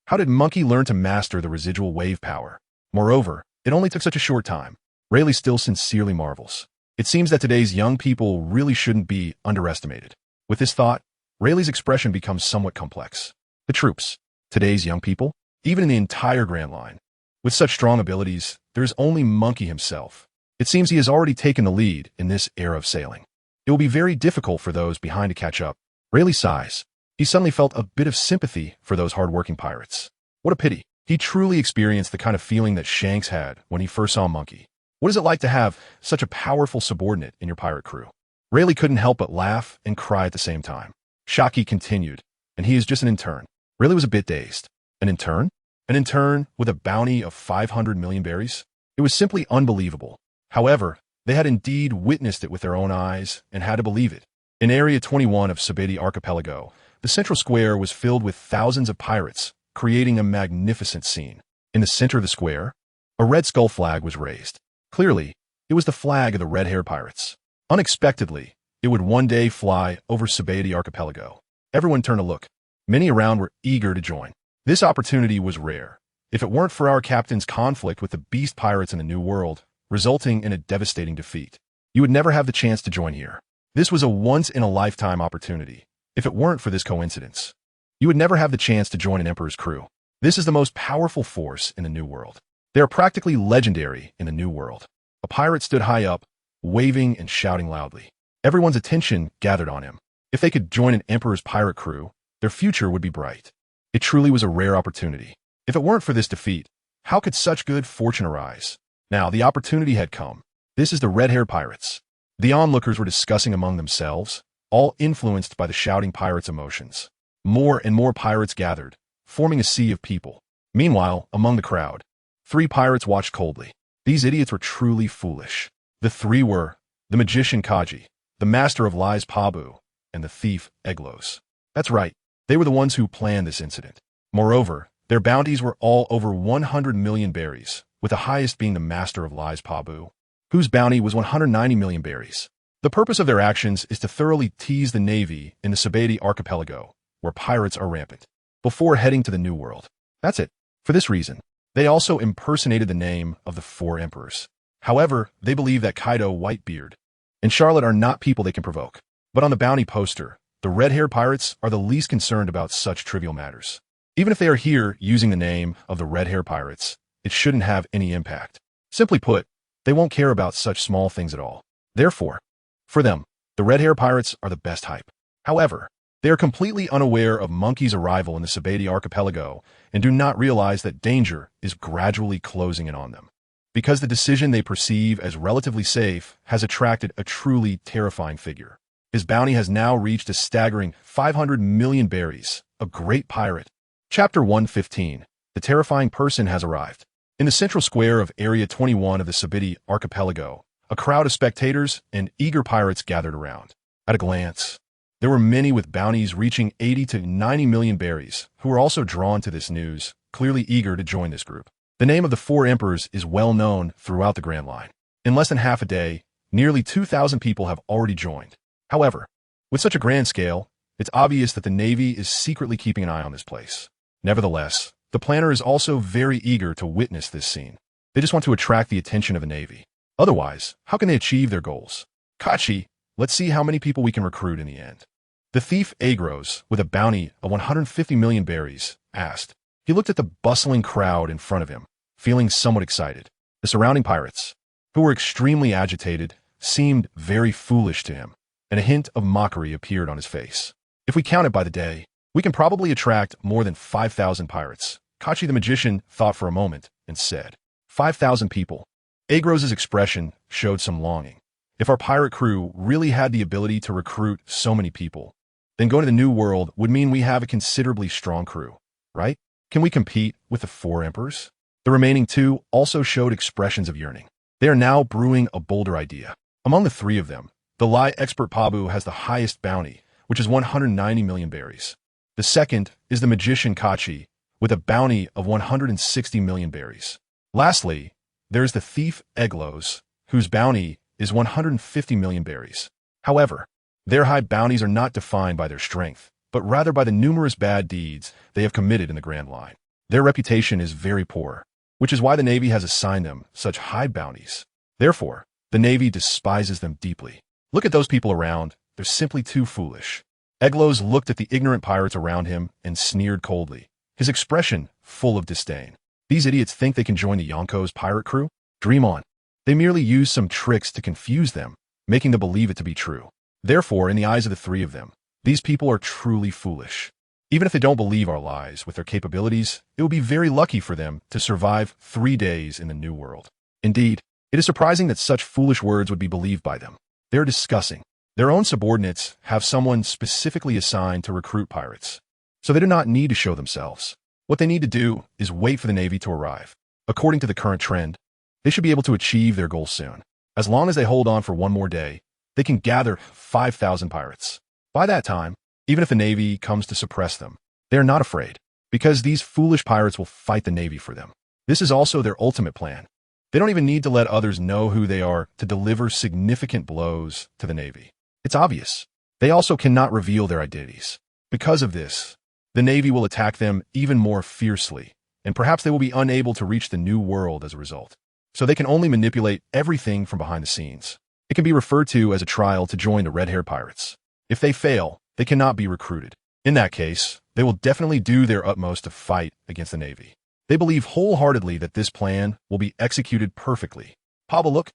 How did Munchie learn to master the residual wave power? Moreover, it only took such a short time. Rayleigh still sincerely marvels. It seems that today's young people really shouldn't be underestimated. With this thought, Rayleigh's expression becomes somewhat complex. The troops, today's young people, even in the entire Grand Line. With such strong abilities, there is only Munchie himself. It seems he has already taken the lead in this era of sailing. It will be very difficult for those behind to catch up. Rayleigh sighs. He suddenly felt a bit of sympathy for those hard-working pirates. What a pity. He truly experienced the kind of feeling that Shanks had when he first saw Munchie. What is it like to have such a powerful subordinate in your pirate crew? Rayleigh couldn't help but laugh and cry at the same time. Haki continued, and he is just an intern. Rayleigh was a bit dazed. An intern? An intern with a bounty of 500 million berries? It was simply unbelievable. However, they had indeed witnessed it with their own eyes and had to believe it. In Area 21 of TheAbility Archipelago, the central square was filled with thousands of pirates, creating a magnificent scene. In the center of the square, a red skull flag was raised. Clearly, it was the flag of the red-haired pirates. Unexpectedly, it would one day fly over TheAbility Archipelago. Everyone turned to look. Many around were eager to join. This opportunity was rare. If it weren't for our captain's conflict with the beast pirates in the New World, resulting in a devastating defeat, you would never have the chance to join here. This was a once-in-a-lifetime opportunity. If it weren't for this coincidence, you would never have the chance to join an Emperor's crew. This is the most powerful force in the New World. They are practically legendary in the New World. A pirate stood high up, waving and shouting loudly. Everyone's attention gathered on him. If they could join an Emperor's pirate crew, their future would be bright. It truly was a rare opportunity. If it weren't for this defeat, how could such good fortune arise? Now, the opportunity had come. This is the red-haired pirates. The onlookers were discussing among themselves, all influenced by the shouting pirates' emotions. More and more pirates gathered, forming a sea of people. Meanwhile, among the crowd, 3 pirates watched coldly. These idiots were truly foolish. The 3 were the magician Kaji, the master of lies Pabu, and the thief Eglos. That's right, they were the ones who planned this incident. Moreover, their bounties were all over 100 million berries, with the highest being the master of lies Pabu, whose bounty was 190 million berries. The purpose of their actions is to thoroughly tease the Navy in the TheAbility Archipelago, where pirates are rampant, before heading to the New World. That's it. For this reason, they also impersonated the name of the four emperors. However, they believe that Kaido, Whitebeard, and Charlotte are not people they can provoke. But on the bounty poster, the red-haired pirates are the least concerned about such trivial matters. Even if they are here using the name of the red-haired pirates, it shouldn't have any impact. Simply put, they won't care about such small things at all. Therefore, for them, the red-haired pirates are the best hype. However, they are completely unaware of Monkey's arrival in the TheAbility archipelago and do not realize that danger is gradually closing in on them. Because the decision they perceive as relatively safe has attracted a truly terrifying figure. His bounty has now reached a staggering 500 million berries, a great pirate. Chapter 115. The terrifying person has arrived. In the central square of Area 21 of the TheAbility archipelago, a crowd of spectators and eager pirates gathered around. At a glance, there were many with bounties reaching 80 to 90 million berries who were also drawn to this news, clearly eager to join this group. The name of the four emperors is well known throughout the Grand Line. In less than half a day, nearly 2,000 people have already joined. However, with such a grand scale, it's obvious that the Navy is secretly keeping an eye on this place. Nevertheless, the planner is also very eager to witness this scene. They just want to attract the attention of the Navy. Otherwise, how can they achieve their goals? Kachi, let's see how many people we can recruit in the end. The thief Agros, with a bounty of 150 million berries, asked. He looked at the bustling crowd in front of him, feeling somewhat excited. The surrounding pirates, who were extremely agitated, seemed very foolish to him, and a hint of mockery appeared on his face. If we count it by the day, we can probably attract more than 5,000 pirates. Kachi the magician thought for a moment and said, 5,000 people. Agros's expression showed some longing. If our pirate crew really had the ability to recruit so many people, then going to the New World would mean we have a considerably strong crew, right? Can we compete with the four emperors? The remaining two also showed expressions of yearning. They are now brewing a bolder idea. Among the three of them, the lie expert Pabu has the highest bounty, which is 190 million berries. The second is the magician Kachi, with a bounty of 160 million berries. Lastly, there is the thief Eglos, whose bounty is 150 million berries. However, their high bounties are not defined by their strength, but rather by the numerous bad deeds they have committed in the Grand Line. Their reputation is very poor, which is why the Navy has assigned them such high bounties. Therefore, the Navy despises them deeply. Look at those people around. They're simply too foolish. Eglos looked at the ignorant pirates around him and sneered coldly, his expression full of disdain. These idiots think they can join the Yonko's pirate crew? Dream on. They merely use some tricks to confuse them, making them believe it to be true. Therefore, in the eyes of the three of them, these people are truly foolish. Even if they don't believe our lies with their capabilities, it would be very lucky for them to survive 3 days in the New World. Indeed, it is surprising that such foolish words would be believed by them. They're discussing. Their own subordinates have someone specifically assigned to recruit pirates, so they do not need to show themselves. What they need to do is wait for the Navy to arrive. According to the current trend, they should be able to achieve their goal soon. As long as they hold on for one more day, they can gather 5,000 pirates. By that time, even if the Navy comes to suppress them, they are not afraid, because these foolish pirates will fight the Navy for them. This is also their ultimate plan. They don't even need to let others know who they are to deliver significant blows to the Navy. It's obvious. They also cannot reveal their identities. Because of this, the Navy will attack them even more fiercely, and perhaps they will be unable to reach the New World as a result. So they can only manipulate everything from behind the scenes. It can be referred to as a trial to join the red-haired pirates. If they fail, they cannot be recruited. In that case, they will definitely do their utmost to fight against the Navy. They believe wholeheartedly that this plan will be executed perfectly. Pablo, look,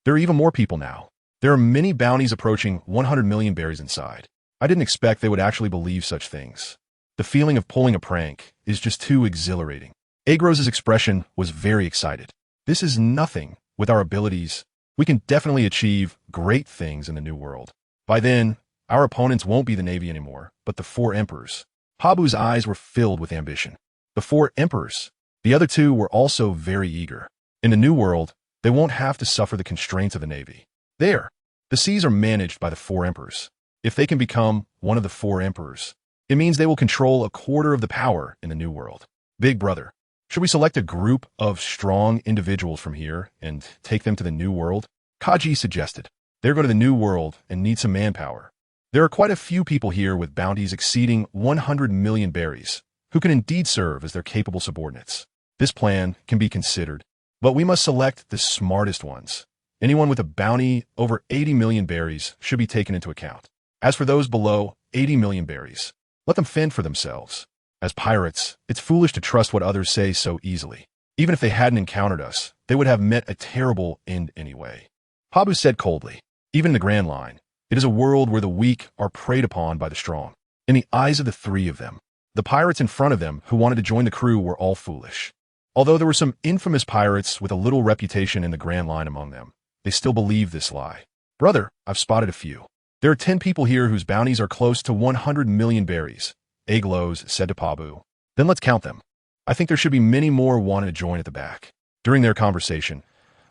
there are even more people now. There are many bounties approaching 100 million berries inside. I didn't expect they would actually believe such things. The feeling of pulling a prank is just too exhilarating. Agros's expression was very excited. This is nothing. With our abilities, we can definitely achieve great things in the New World. By then, our opponents won't be the Navy anymore, but the four emperors. Pabu's eyes were filled with ambition. The four emperors. The other two were also very eager. In the New World, they won't have to suffer the constraints of the Navy. There, the seas are managed by the four emperors. If they can become one of the four emperors, it means they will control a quarter of the power in the New World. Big brother, should we select a group of strong individuals from here and take them to the New World? Kaji suggested. They're going to the New World and need some manpower. There are quite a few people here with bounties exceeding 100 million berries, who can indeed serve as their capable subordinates. This plan can be considered, but we must select the smartest ones. Anyone with a bounty over 80 million berries should be taken into account. As for those below 80 million berries, let them fend for themselves. As pirates, it's foolish to trust what others say so easily. Even if they hadn't encountered us, they would have met a terrible end anyway. Pabu said coldly, even in the Grand Line, it is a world where the weak are preyed upon by the strong. In the eyes of the three of them, the pirates in front of them who wanted to join the crew were all foolish. Although there were some infamous pirates with a little reputation in the Grand Line among them, they still believed this lie. Brother, I've spotted a few. There are 10 people here whose bounties are close to 100 million berries, Aglos said to Pabu. Then let's count them. I think there should be many more wanting to join at the back. During their conversation,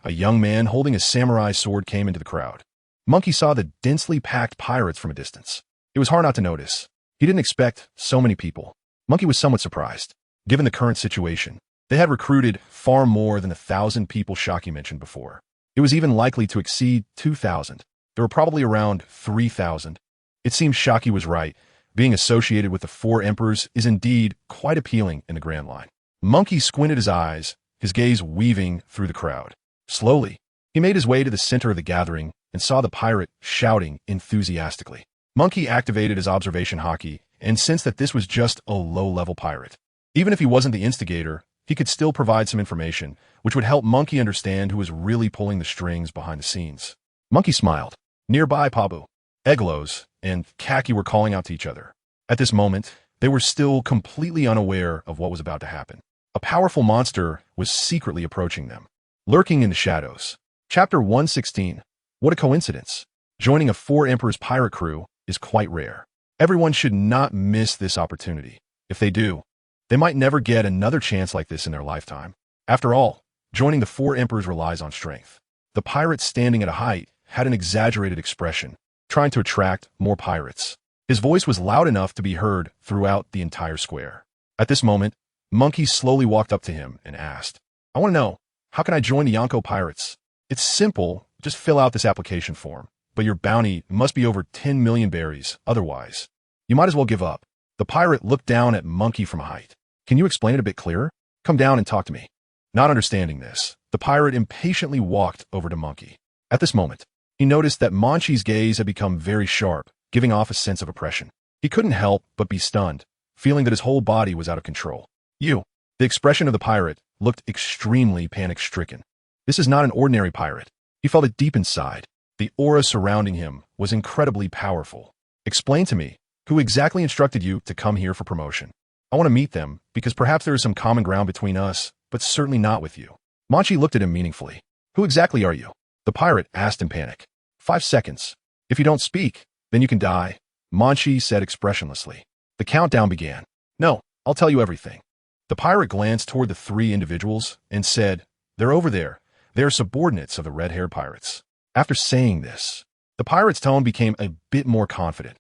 a young man holding a samurai sword came into the crowd. Munchie saw the densely packed pirates from a distance. It was hard not to notice. He didn't expect so many people. Munchie was somewhat surprised. Given the current situation, they had recruited far more than 1,000 people Shaki mentioned before. It was even likely to exceed 2,000. There were probably around 3,000. It seems Shaki was right. Being associated with the four emperors is indeed quite appealing in the Grand Line. Munchie squinted his eyes, his gaze weaving through the crowd. Slowly, he made his way to the center of the gathering and saw the pirate shouting enthusiastically. Munchie activated his observation Haki and sensed that this was just a low-level pirate. Even if he wasn't the instigator, he could still provide some information, which would help Munchie understand who was really pulling the strings behind the scenes. Munchie smiled. Nearby, Pabu, Aglos, and Haki were calling out to each other. At this moment, they were still completely unaware of what was about to happen. A powerful monster was secretly approaching them, lurking in the shadows. Chapter 116. What a coincidence. Joining a four emperors pirate crew is quite rare. Everyone should not miss this opportunity. If they do, they might never get another chance like this in their lifetime. After all, joining the four emperors relies on strength. The pirate standing at a height had an exaggerated expression, trying to attract more pirates. His voice was loud enough to be heard throughout the entire square. At this moment, Munchie slowly walked up to him and asked, I want to know, how can I join the Yonko pirates? It's simple, just fill out this application form, but your bounty must be over 10 million berries, otherwise, you might as well give up. The pirate looked down at Munchie from a height. Can you explain it a bit clearer? Come down and talk to me. Not understanding this, the pirate impatiently walked over to Munchie. At this moment, he noticed that Munchie's gaze had become very sharp, giving off a sense of oppression. He couldn't help but be stunned, feeling that his whole body was out of control. The expression of the pirate looked extremely panic-stricken. This is not an ordinary pirate. He felt it deep inside. The aura surrounding him was incredibly powerful. Explain to me, who exactly instructed you to come here for promotion? I want to meet them, because perhaps there is some common ground between us, but certainly not with you. Munchie looked at him meaningfully. Who exactly are you? The pirate asked in panic. 5 seconds. If you don't speak, then you can die, Munchie said expressionlessly. The countdown began. No, I'll tell you everything. The pirate glanced toward the three individuals and said, They're over there. They are subordinates of the red-haired pirates. After saying this, the pirate's tone became a bit more confident.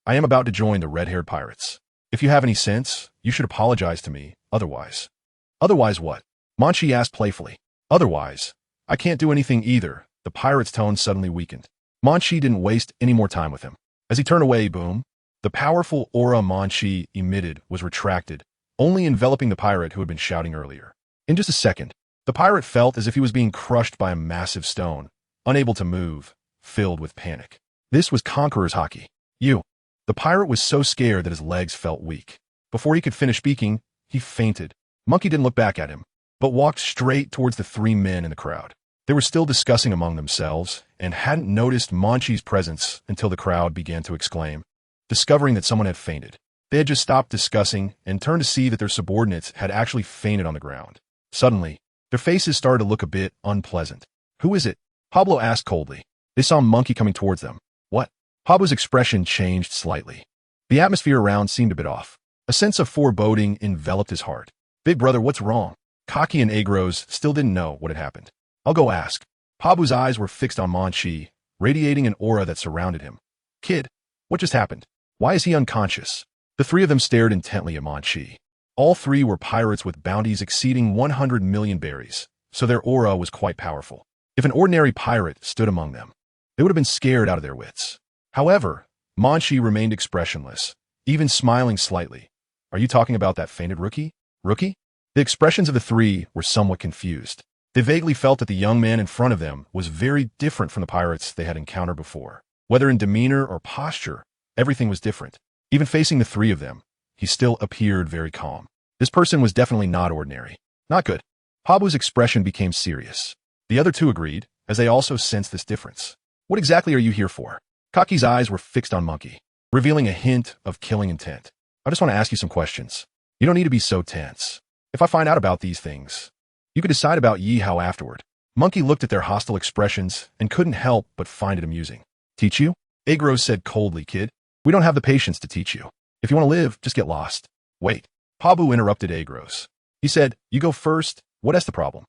I am about to join the red-haired pirates. If you have any sense, you should apologize to me, otherwise. Otherwise what? Munchie asked playfully. Otherwise, I can't do anything either. The pirate's tone suddenly weakened. Munchie didn't waste any more time with him. As he turned away, boom, the powerful aura Munchie emitted was retracted, only enveloping the pirate who had been shouting earlier. In just a second, the pirate felt as if he was being crushed by a massive stone, unable to move, filled with panic. This was Conqueror's Haki. The pirate was so scared that his legs felt weak. Before he could finish speaking, he fainted. Munchie didn't look back at him, but walked straight towards the three men in the crowd. They were still discussing among themselves and hadn't noticed Munchie's presence until the crowd began to exclaim, discovering that someone had fainted. They had just stopped discussing and turned to see that their subordinates had actually fainted on the ground. Suddenly, their faces started to look a bit unpleasant. Who is it? Pablo asked coldly. They saw Munchie coming towards them. What? Pablo's expression changed slightly. The atmosphere around seemed a bit off. A sense of foreboding enveloped his heart. Big brother, what's wrong? Haki and Agros still didn't know what had happened. I'll go ask. Pablo's eyes were fixed on Munchie, radiating an aura that surrounded him. Kid, what just happened? Why is he unconscious? The three of them stared intently at Munchie. All three were pirates with bounties exceeding 100 million berries, so their aura was quite powerful. If an ordinary pirate stood among them, they would have been scared out of their wits. However, Munchie remained expressionless, even smiling slightly. Are you talking about that fainted rookie? Rookie? The expressions of the three were somewhat confused. They vaguely felt that the young man in front of them was very different from the pirates they had encountered before. Whether in demeanor or posture, everything was different. Even facing the three of them, he still appeared very calm. This person was definitely not ordinary. Not good. Pabu's expression became serious. The other two agreed, as they also sensed this difference. What exactly are you here for? Kaki's eyes were fixed on Munchie, revealing a hint of killing intent. I just want to ask you some questions. You don't need to be so tense. If I find out about these things, you could decide about Yi Hao afterward. Munchie looked at their hostile expressions and couldn't help but find it amusing. Teach you? Agros said coldly, kid. We don't have the patience to teach you. If you want to live, just get lost. Wait. Pabu interrupted Agros. He said, you go first. What's the problem?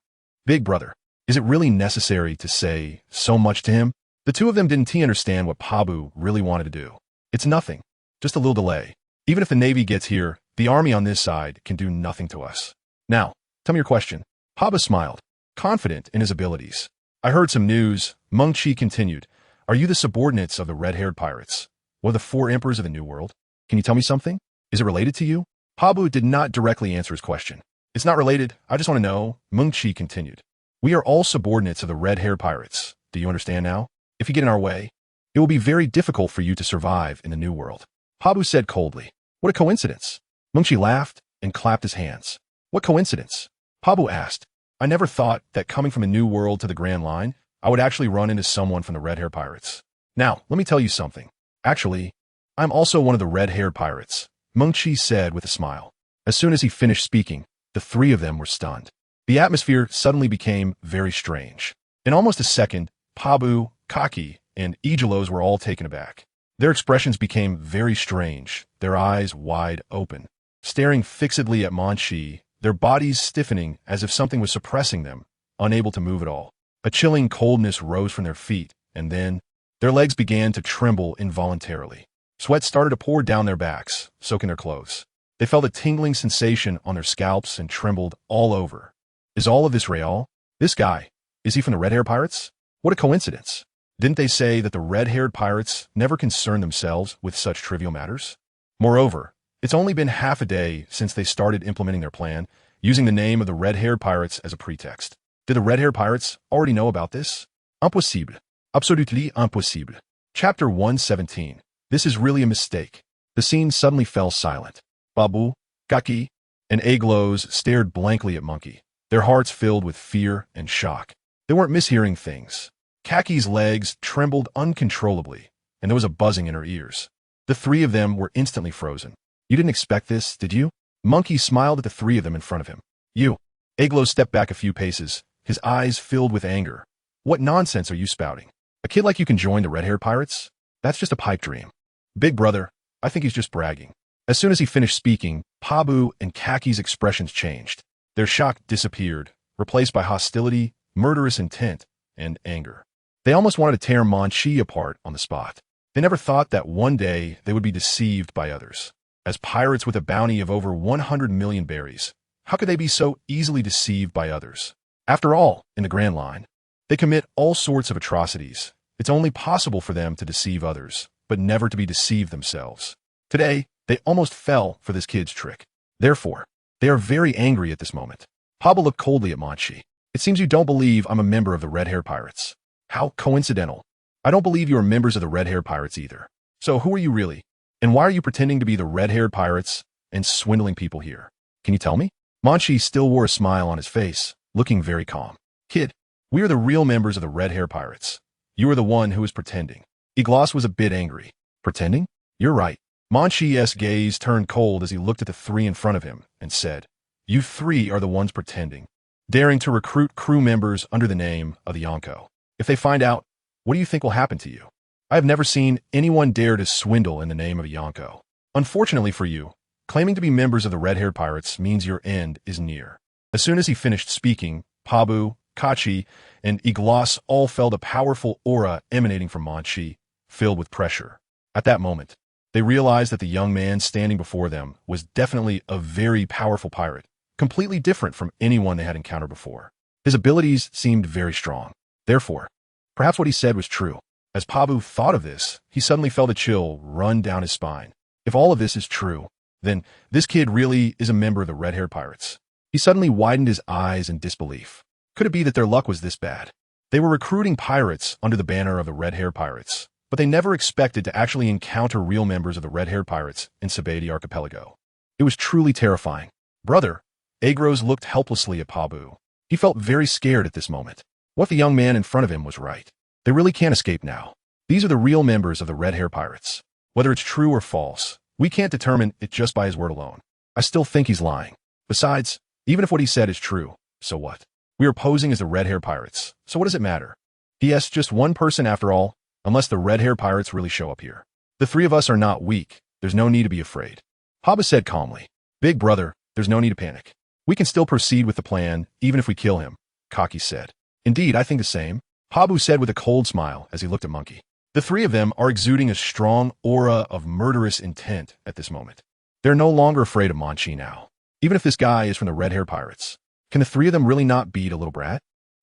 Big brother. Is it really necessary to say so much to him? The two of them didn't understand what Pabu really wanted to do. It's nothing. Just a little delay. Even if the Navy gets here, the army on this side can do nothing to us. Now, tell me your question. Pabu smiled, confident in his abilities. I heard some news. Munchie continued. Are you the subordinates of the red-haired pirates? One of the four emperors of the New World? Can you tell me something? Is it related to you? Pabu did not directly answer his question. It's not related. I just want to know. Munchie continued. We are all subordinates of the red-haired pirates. Do you understand now? If you get in our way, it will be very difficult for you to survive in the New World. Pabu said coldly. What a coincidence. Munchie laughed and clapped his hands. What coincidence? Pabu asked. I never thought that coming from the New World to the Grand Line, I would actually run into someone from the red-haired pirates. Now, let me tell you something. Actually, I'm also one of the red-haired pirates, Munchie said with a smile. As soon as he finished speaking, the three of them were stunned. The atmosphere suddenly became very strange. In almost a second, Pabu, Haki, and Igelos were all taken aback. Their expressions became very strange, their eyes wide open, staring fixedly at Munchie, their bodies stiffening as if something was suppressing them, unable to move at all. A chilling coldness rose from their feet, and then their legs began to tremble involuntarily. Sweat started to pour down their backs, soaking their clothes. They felt a tingling sensation on their scalps and trembled all over. Is all of this real? This guy, is he from the red-haired pirates? What a coincidence. Didn't they say that the red-haired pirates never concern themselves with such trivial matters? Moreover, it's only been half a day since they started implementing their plan, using the name of the red-haired pirates as a pretext. Did the red-haired pirates already know about this? Impossible. Absolutely impossible. Chapter 117. This is really a mistake. The scene suddenly fell silent. Pabu, Haki, and Aglos stared blankly at Munchie, their hearts filled with fear and shock. They weren't mishearing things. Kaki's legs trembled uncontrollably, and there was a buzzing in her ears. The three of them were instantly frozen. You didn't expect this, did you? Munchie smiled at the three of them in front of him. You. Aglos stepped back a few paces, his eyes filled with anger. What nonsense are you spouting? A kid like you can join the red-haired pirates? That's just a pipe dream. Big brother, I think he's just bragging. As soon as he finished speaking, Pabu and Kaki's expressions changed. Their shock disappeared, replaced by hostility, murderous intent, and anger. They almost wanted to tear Munchie apart on the spot. They never thought that one day they would be deceived by others. As pirates with a bounty of over 100 million berries, how could they be so easily deceived by others? After all, in the Grand Line, they commit all sorts of atrocities. It's only possible for them to deceive others, but never to be deceived themselves. Today, they almost fell for this kid's trick. Therefore, they are very angry at this moment. Pabu looked coldly at Munchie. It seems you don't believe I'm a member of the red-haired pirates. How coincidental. I don't believe you are members of the red-haired pirates either. So who are you really? And why are you pretending to be the red-haired pirates and swindling people here? Can you tell me? Munchie still wore a smile on his face, looking very calm. Kid, we are the real members of the red-haired pirates. You are the one who is pretending. Iglos was a bit angry. Pretending? You're right. Munchie's gaze turned cold as he looked at the three in front of him and said, You three are the ones pretending, daring to recruit crew members under the name of the Yonko. If they find out, what do you think will happen to you? I have never seen anyone dare to swindle in the name of a Yonko. Unfortunately for you, claiming to be members of the red-haired pirates means your end is near. As soon as he finished speaking, Pabu, Kachi, and Iglos all felt a powerful aura emanating from Munchie, filled with pressure. At that moment, they realized that the young man standing before them was definitely a very powerful pirate, completely different from anyone they had encountered before. His abilities seemed very strong. Therefore, perhaps what he said was true. As Pabu thought of this, he suddenly felt a chill run down his spine. If all of this is true, Then, this kid really is a member of the red-haired pirates. He suddenly widened his eyes in disbelief. Could it be that their luck was this bad? They were recruiting pirates under the banner of the red-haired pirates, but they never expected to actually encounter real members of the red-haired pirates in TheAbility archipelago. It was truly terrifying. Brother, Agros looked helplessly at Pabu. He felt very scared at this moment. What if the young man in front of him was right? They really can't escape now. These are the real members of the red-haired pirates. Whether it's true or false, we can't determine it just by his word alone. I still think he's lying. Besides, even if what he said is true, so what? We are posing as the red-haired pirates, so what does it matter? P.S. Just one person after all, unless the red-haired pirates really show up here. The three of us are not weak. There's no need to be afraid. Haba said calmly. Big brother, there's no need to panic. We can still proceed with the plan, even if we kill him, Haki said. Indeed, I think the same, Pabu said with a cold smile as he looked at Munchie. The three of them are exuding a strong aura of murderous intent at this moment. They're no longer afraid of Munchie now. Even if this guy is from the red-haired pirates, can the three of them really not beat a little brat?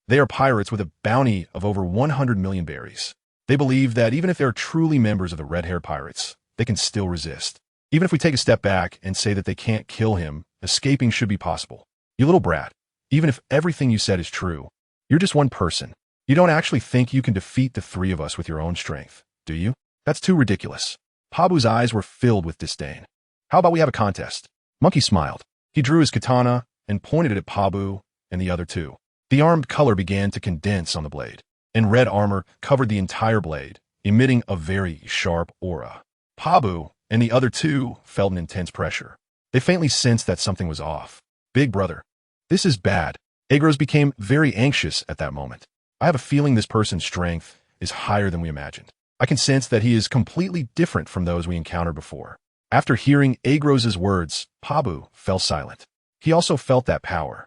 They are pirates with a bounty of over 100 million berries. They believe that even if they're truly members of the red-haired pirates, they can still resist. Even if we take a step back and say that they can't kill him, escaping should be possible. You little brat, even if everything you said is true, you're just one person. You don't actually think you can defeat the three of us with your own strength, do you? That's too ridiculous. Pabu's eyes were filled with disdain. How about we have a contest? Munchie smiled. He drew his katana and pointed it at Pabu and the other two. The armed color began to condense on the blade, and red armor covered the entire blade, emitting a very sharp aura. Pabu and the other two felt an intense pressure. They faintly sensed that something was off. Big brother, this is bad. Agros became very anxious at that moment. I have a feeling this person's strength is higher than we imagined. I can sense that he is completely different from those we encountered before. After hearing Agros's words, Pabu fell silent. He also felt that power.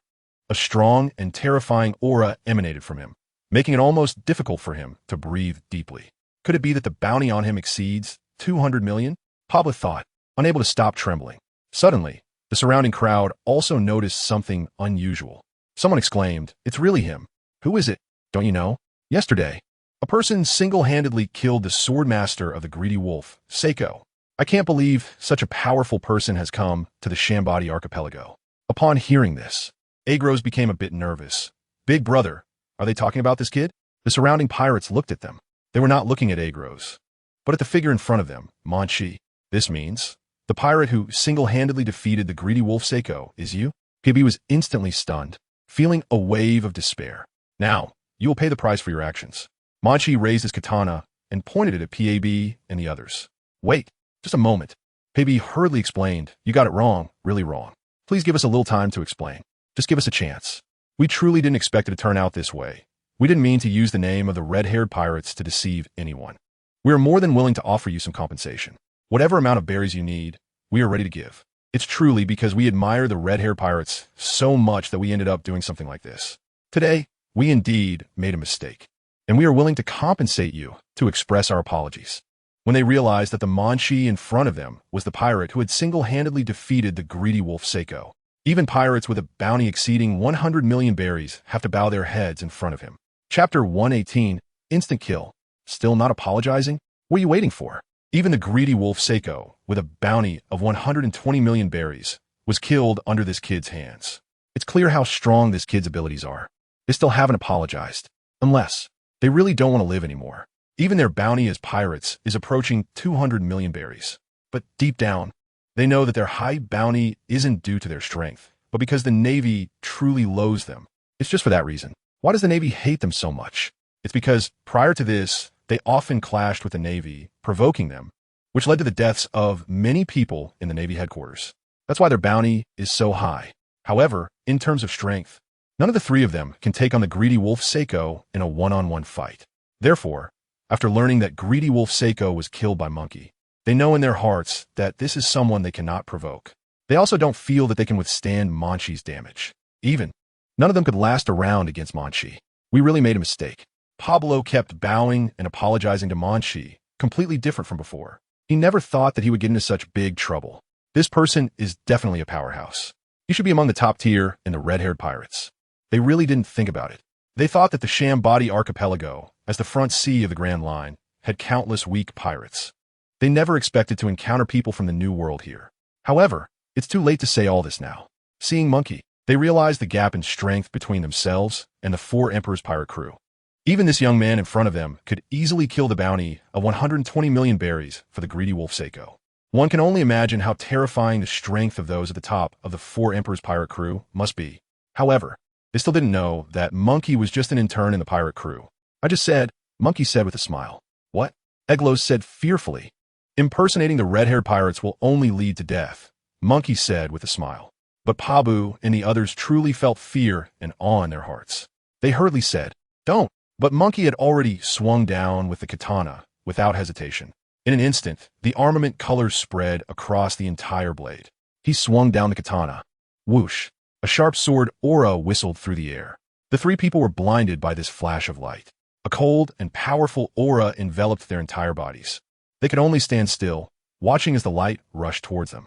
A strong and terrifying aura emanated from him, making it almost difficult for him to breathe deeply. Could it be that the bounty on him exceeds 200 million? Pabu thought, unable to stop trembling. Suddenly, the surrounding crowd also noticed something unusual. Someone exclaimed, "It's really him." "Who is it? Don't you know?" "Yesterday, a person single-handedly killed the swordmaster of the greedy wolf, Seiko. I can't believe such a powerful person has come to the Shambadi archipelago." Upon hearing this, Agros became a bit nervous. Big brother, are they talking about this kid? The surrounding pirates looked at them. They were not looking at Agros, but at the figure in front of them, Munchie. This means the pirate who single-handedly defeated the greedy wolf Seiko is you? PB was instantly stunned, feeling a wave of despair. "Now, you will pay the price for your actions." Munchie raised his katana and pointed it at PAB and the others. "Wait, just a moment." PAB hurriedly explained, "You got it wrong, really wrong. Please give us a little time to explain. Just give us a chance. We truly didn't expect it to turn out this way. We didn't mean to use the name of the red-haired pirates to deceive anyone. We are more than willing to offer you some compensation. Whatever amount of berries you need, we are ready to give. It's truly because we admire the red-haired pirates so much that we ended up doing something like this. Today, we indeed made a mistake, and we are willing to compensate you to express our apologies." When they realized that the Munchie in front of them was the pirate who had single-handedly defeated the greedy wolf Seiko, even pirates with a bounty exceeding 100 million berries have to bow their heads in front of him. Chapter 118, Instant Kill. Still not apologizing? What are you waiting for? Even the greedy wolf Seiko, with a bounty of 120 million berries, was killed under this kid's hands. It's clear how strong this kid's abilities are. They still haven't apologized. Unless they really don't want to live anymore. Even their bounty as pirates is approaching 200 million berries. But deep down, they know that their high bounty isn't due to their strength, but because the Navy truly loathes them. It's just for that reason. Why does the Navy hate them so much? It's because prior to this, they often clashed with the Navy, provoking them, which led to the deaths of many people in the Navy headquarters. That's why their bounty is so high. However, in terms of strength, none of the three of them can take on the greedy wolf Seiko in a one-on-one fight. Therefore, after learning that greedy wolf Seiko was killed by Munchie, they know in their hearts that this is someone they cannot provoke. They also don't feel that they can withstand Munchie's damage. Even, none of them could last a round against Munchie. We really made a mistake. Pablo kept bowing and apologizing to Munchie, completely different from before. He never thought that he would get into such big trouble. This person is definitely a powerhouse. He should be among the top tier in the red-haired pirates. They really didn't think about it. They thought that the Shambadi archipelago, as the front sea of the Grand Line, had countless weak pirates. They never expected to encounter people from the New World here. However, it's too late to say all this now. Seeing Munchie, they realized the gap in strength between themselves and the four Emperor's pirate crew. Even this young man in front of them could easily kill the bounty of 120 million berries for the greedy wolf Seiko. One can only imagine how terrifying the strength of those at the top of the four Emperor's pirate crew must be. However, they still didn't know that Munchie was just an intern in the pirate crew. I just said, Munchie said with a smile. What? Eglos said fearfully. Impersonating the red-haired pirates will only lead to death, Munchie said with a smile. But Pabu and the others truly felt fear and awe in their hearts. They hurriedly said, don't. But Munchie had already swung down with the katana without hesitation. In an instant, the armament colors spread across the entire blade. He swung down the katana. Whoosh! A sharp sword aura whistled through the air. The three people were blinded by this flash of light. A cold and powerful aura enveloped their entire bodies. They could only stand still, watching as the light rushed towards them.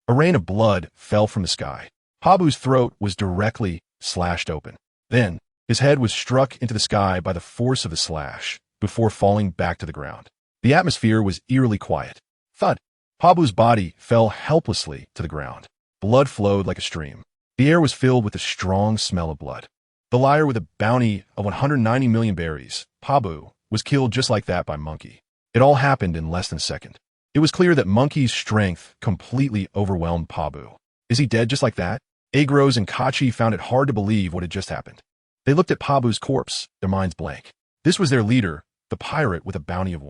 A rain of blood fell from the sky. Pabu's throat was directly slashed open. Then, his head was struck into the sky by the force of the slash, before falling back to the ground. The atmosphere was eerily quiet. Thud! Pabu's body fell helplessly to the ground. Blood flowed like a stream. The air was filled with a strong smell of blood. The liar with a bounty of 190 million berries, Pabu, was killed just like that by Munchie. It all happened in less than a second. It was clear that Munchie's strength completely overwhelmed Pabu. Is he dead just like that? Agros and Kachi found it hard to believe what had just happened. They looked at Pabu's corpse, their minds blank. This was their leader, the pirate with a bounty of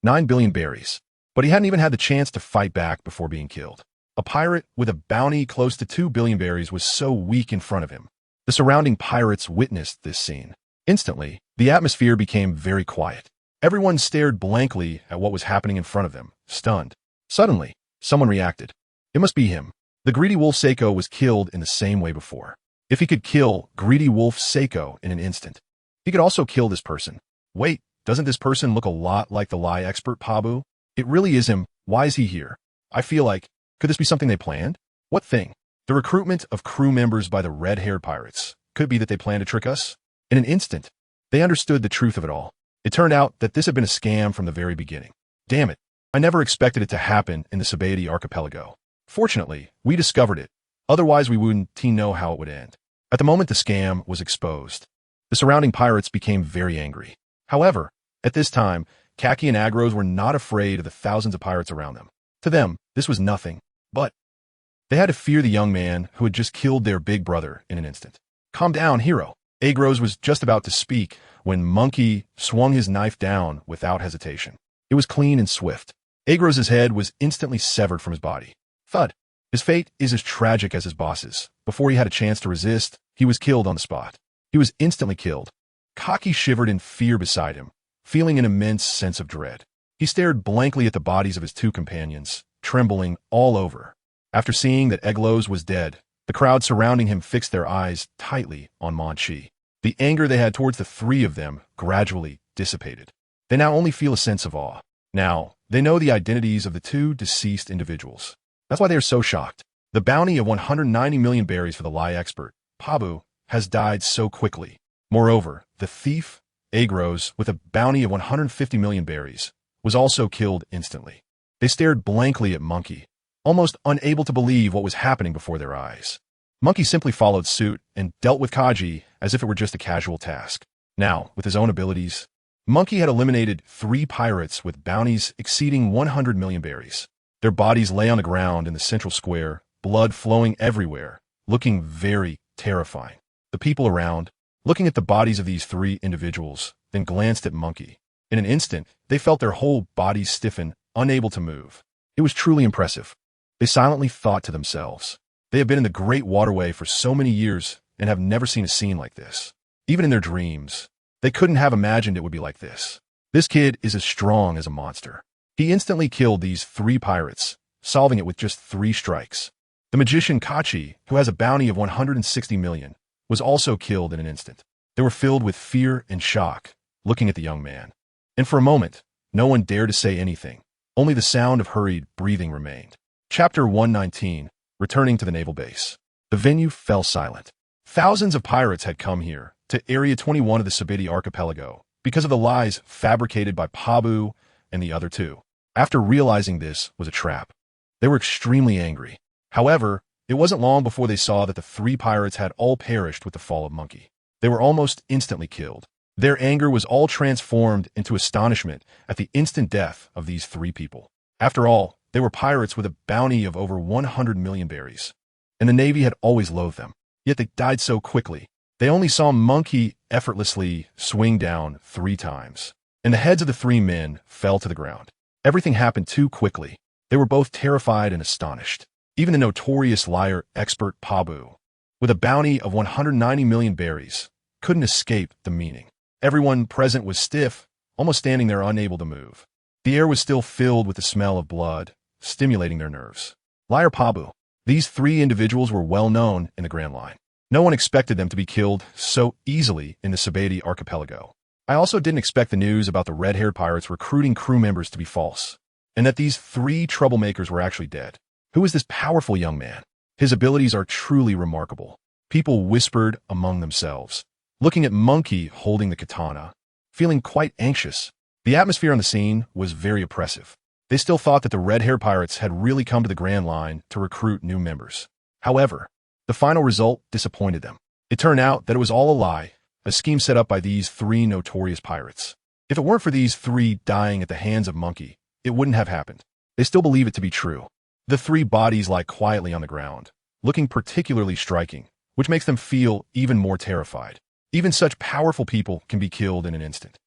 9 billion berries. But he hadn't even had the chance to fight back before being killed. A pirate with a bounty close to 2 billion berries was so weak in front of him. The surrounding pirates witnessed this scene. Instantly, the atmosphere became very quiet. Everyone stared blankly at what was happening in front of them, stunned. Suddenly, someone reacted. It must be him. The greedy wolf Seiko was killed in the same way before. If he could kill greedy wolf Seiko in an instant, he could also kill this person. Wait, doesn't this person look a lot like the lie expert Pabu? It really is him. Why is he here? I feel like, could this be something they planned? What thing? The recruitment of crew members by the red-haired pirates. Could it be that they planned to trick us? In an instant, they understood the truth of it all. It turned out that this had been a scam from the very beginning. Damn it. I never expected it to happen in the TheAbility archipelago. Fortunately, we discovered it. Otherwise, we wouldn't know how it would end. At the moment the scam was exposed, the surrounding pirates became very angry. However, at this time, Kaki and Agros were not afraid of the thousands of pirates around them. To them, this was nothing, but they had to fear the young man who had just killed their big brother in an instant. Calm down, hero. Agros was just about to speak when Munchie swung his knife down without hesitation. It was clean and swift. Agros' head was instantly severed from his body. Thud. His fate is as tragic as his boss's. Before he had a chance to resist, he was killed on the spot. He was instantly killed. Haki shivered in fear beside him, feeling an immense sense of dread. He stared blankly at the bodies of his two companions, trembling all over. After seeing that Eglos was dead, the crowd surrounding him fixed their eyes tightly on Munchie. The anger they had towards the three of them gradually dissipated. They now only feel a sense of awe. Now, they know the identities of the two deceased individuals. That's why they are so shocked. The bounty of 190 million berries for the lie expert, Pabu, has died so quickly. Moreover, the thief, Agros, with a bounty of 150 million berries, was also killed instantly. They stared blankly at Munchie, almost unable to believe what was happening before their eyes. Munchie simply followed suit and dealt with Kaji as if it were just a casual task. Now, with his own abilities, Munchie had eliminated 3 pirates with bounties exceeding 100 million berries. Their bodies lay on the ground in the central square, blood flowing everywhere, looking very terrifying. The people around, looking at the bodies of these 3 individuals, then glanced at Munchie. In an instant, they felt their whole bodies stiffen, unable to move. It was truly impressive. They silently thought to themselves, they have been in the Great Waterway for so many years and have never seen a scene like this. Even in their dreams, they couldn't have imagined it would be like this. This kid is as strong as a monster. He instantly killed these 3 pirates, solving it with just 3 strikes. The magician Kachi, who has a bounty of 160 million, was also killed in an instant. They were filled with fear and shock, looking at the young man. And for a moment, no one dared to say anything. Only the sound of hurried breathing remained. Chapter 119, Returning to the Naval Base. The venue fell silent. Thousands of pirates had come here, to Area 21 of the TheAbility archipelago, because of the lies fabricated by Pabu and the other 2. After realizing this was a trap, They were extremely angry. However, it wasn't long before they saw that the three pirates had all perished with the fall of Munchie. They were almost instantly killed. Their anger was all transformed into astonishment at the instant death of these three people. After all, they were pirates with a bounty of over 100 million berries, and the Navy had always loathed them. Yet they died so quickly. They only saw Munchie effortlessly swing down 3 times, and the heads of the 3 men fell to the ground. Everything happened too quickly. They were both terrified and astonished. Even the notorious liar expert Pabu, with a bounty of 190 million berries, couldn't escape the meaning. Everyone present was stiff, almost standing there unable to move. The air was still filled with the smell of blood, stimulating their nerves. Liar Pabu. These 3 individuals were well known in the Grand Line. No one expected them to be killed so easily in the TheAbility archipelago. I also didn't expect the news about the red-haired pirates recruiting crew members to be false, and that these 3 troublemakers were actually dead. Who is this powerful young man? His abilities are truly remarkable. People whispered among themselves, looking at Munchie holding the katana, feeling quite anxious. The atmosphere on the scene was very oppressive. They still thought that the red-haired pirates had really come to the Grand Line to recruit new members. However, the final result disappointed them. It turned out that it was all a lie, a scheme set up by these 3 notorious pirates. If it weren't for these 3 dying at the hands of Munchie, it wouldn't have happened. They still believe it to be true. The 3 bodies lie quietly on the ground, looking particularly striking, which makes them feel even more terrified. Even such powerful people can be killed in an instant.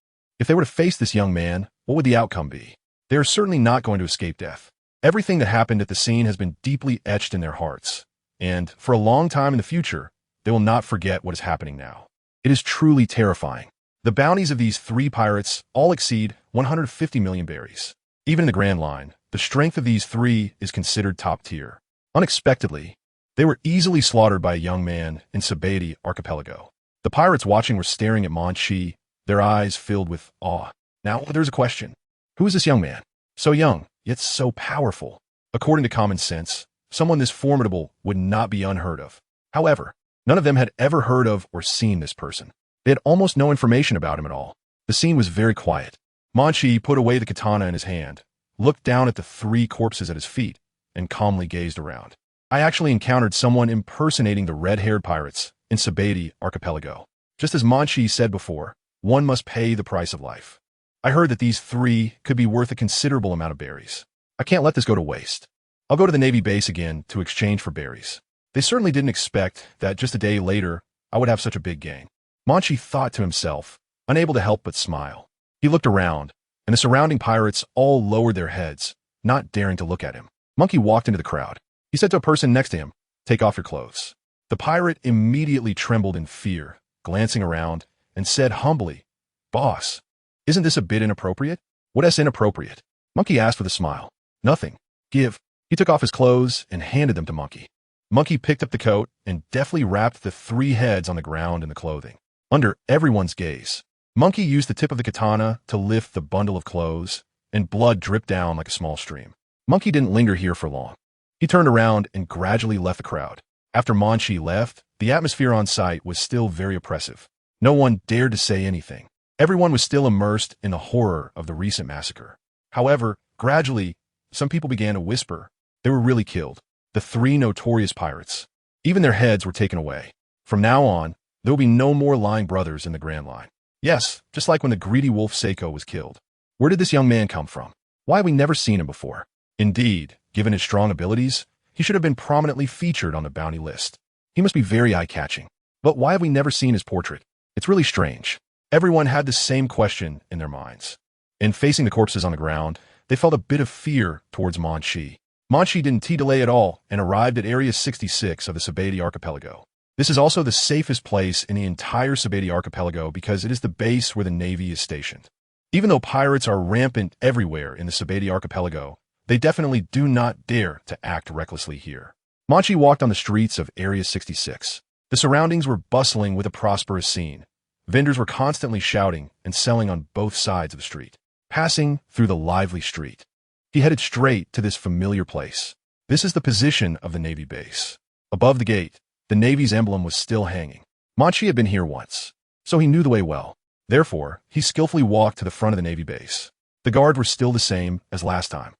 If they were to face this young man, what would the outcome be? They are certainly not going to escape death. Everything that happened at the scene has been deeply etched in their hearts, and for a long time in the future, they will not forget what is happening now. It is truly terrifying. The bounties of these 3 pirates all exceed 150 million berries. Even in the Grand Line, the strength of these 3 is considered top tier. Unexpectedly, they were easily slaughtered by a young man in TheAbility archipelago. The pirates watching were staring at Munchie, their eyes filled with awe. Now, there's a question. Who is this young man? So young, yet so powerful. According to common sense, someone this formidable would not be unheard of. However, none of them had ever heard of or seen this person. They had almost no information about him at all. The scene was very quiet. Munchie put away the katana in his hand, looked down at the 3 corpses at his feet, and calmly gazed around. I actually encountered someone impersonating the red-haired pirates in TheAbility archipelago. Just as Munchie said before, one must pay the price of life. I heard that these 3 could be worth a considerable amount of berries. I can't let this go to waste. I'll go to the Navy base again to exchange for berries. They certainly didn't expect that just a day later, I would have such a big gain. Munchie thought to himself, unable to help but smile. He looked around, and the surrounding pirates all lowered their heads, not daring to look at him. Munchie walked into the crowd. He said to a person next to him, "Take off your clothes." The pirate immediately trembled in fear, glancing around, and said humbly, "Boss, isn't this a bit inappropriate?" "What is inappropriate?" Munchie asked with a smile. "Nothing. Give." He took off his clothes and handed them to Munchie. Munchie picked up the coat and deftly wrapped the 3 heads on the ground in the clothing. Under everyone's gaze, Munchie used the tip of the katana to lift the bundle of clothes, and blood dripped down like a small stream. Munchie didn't linger here for long. He turned around and gradually left the crowd. After Munchie left, the atmosphere on site was still very oppressive. No one dared to say anything. Everyone was still immersed in the horror of the recent massacre. However, gradually, some people began to whisper. They were really killed. The 3 notorious pirates. Even their heads were taken away. From now on, there will be no more lying brothers in the Grand Line. Yes, just like when the greedy wolf Seiko was killed. Where did this young man come from? Why have we never seen him before? Indeed, given his strong abilities, he should have been prominently featured on the bounty list. He must be very eye-catching. But why have we never seen his portrait? It's really strange. Everyone had the same question in their minds. In facing the corpses on the ground, they felt a bit of fear towards Munchie. Munchie didn't delay at all and arrived at Area 66 of the TheAbility archipelago. This is also the safest place in the entire TheAbility archipelago because it is the base where the Navy is stationed. Even though pirates are rampant everywhere in the TheAbility archipelago, they definitely do not dare to act recklessly here. Munchie walked on the streets of Area 66. The surroundings were bustling with a prosperous scene. Vendors were constantly shouting and selling on both sides of the street. Passing through the lively street, he headed straight to this familiar place. This is the position of the Navy base. Above the gate, the Navy's emblem was still hanging. Munchie had been here once, so he knew the way well. Therefore, he skillfully walked to the front of the Navy base. The guards were still the same as last time.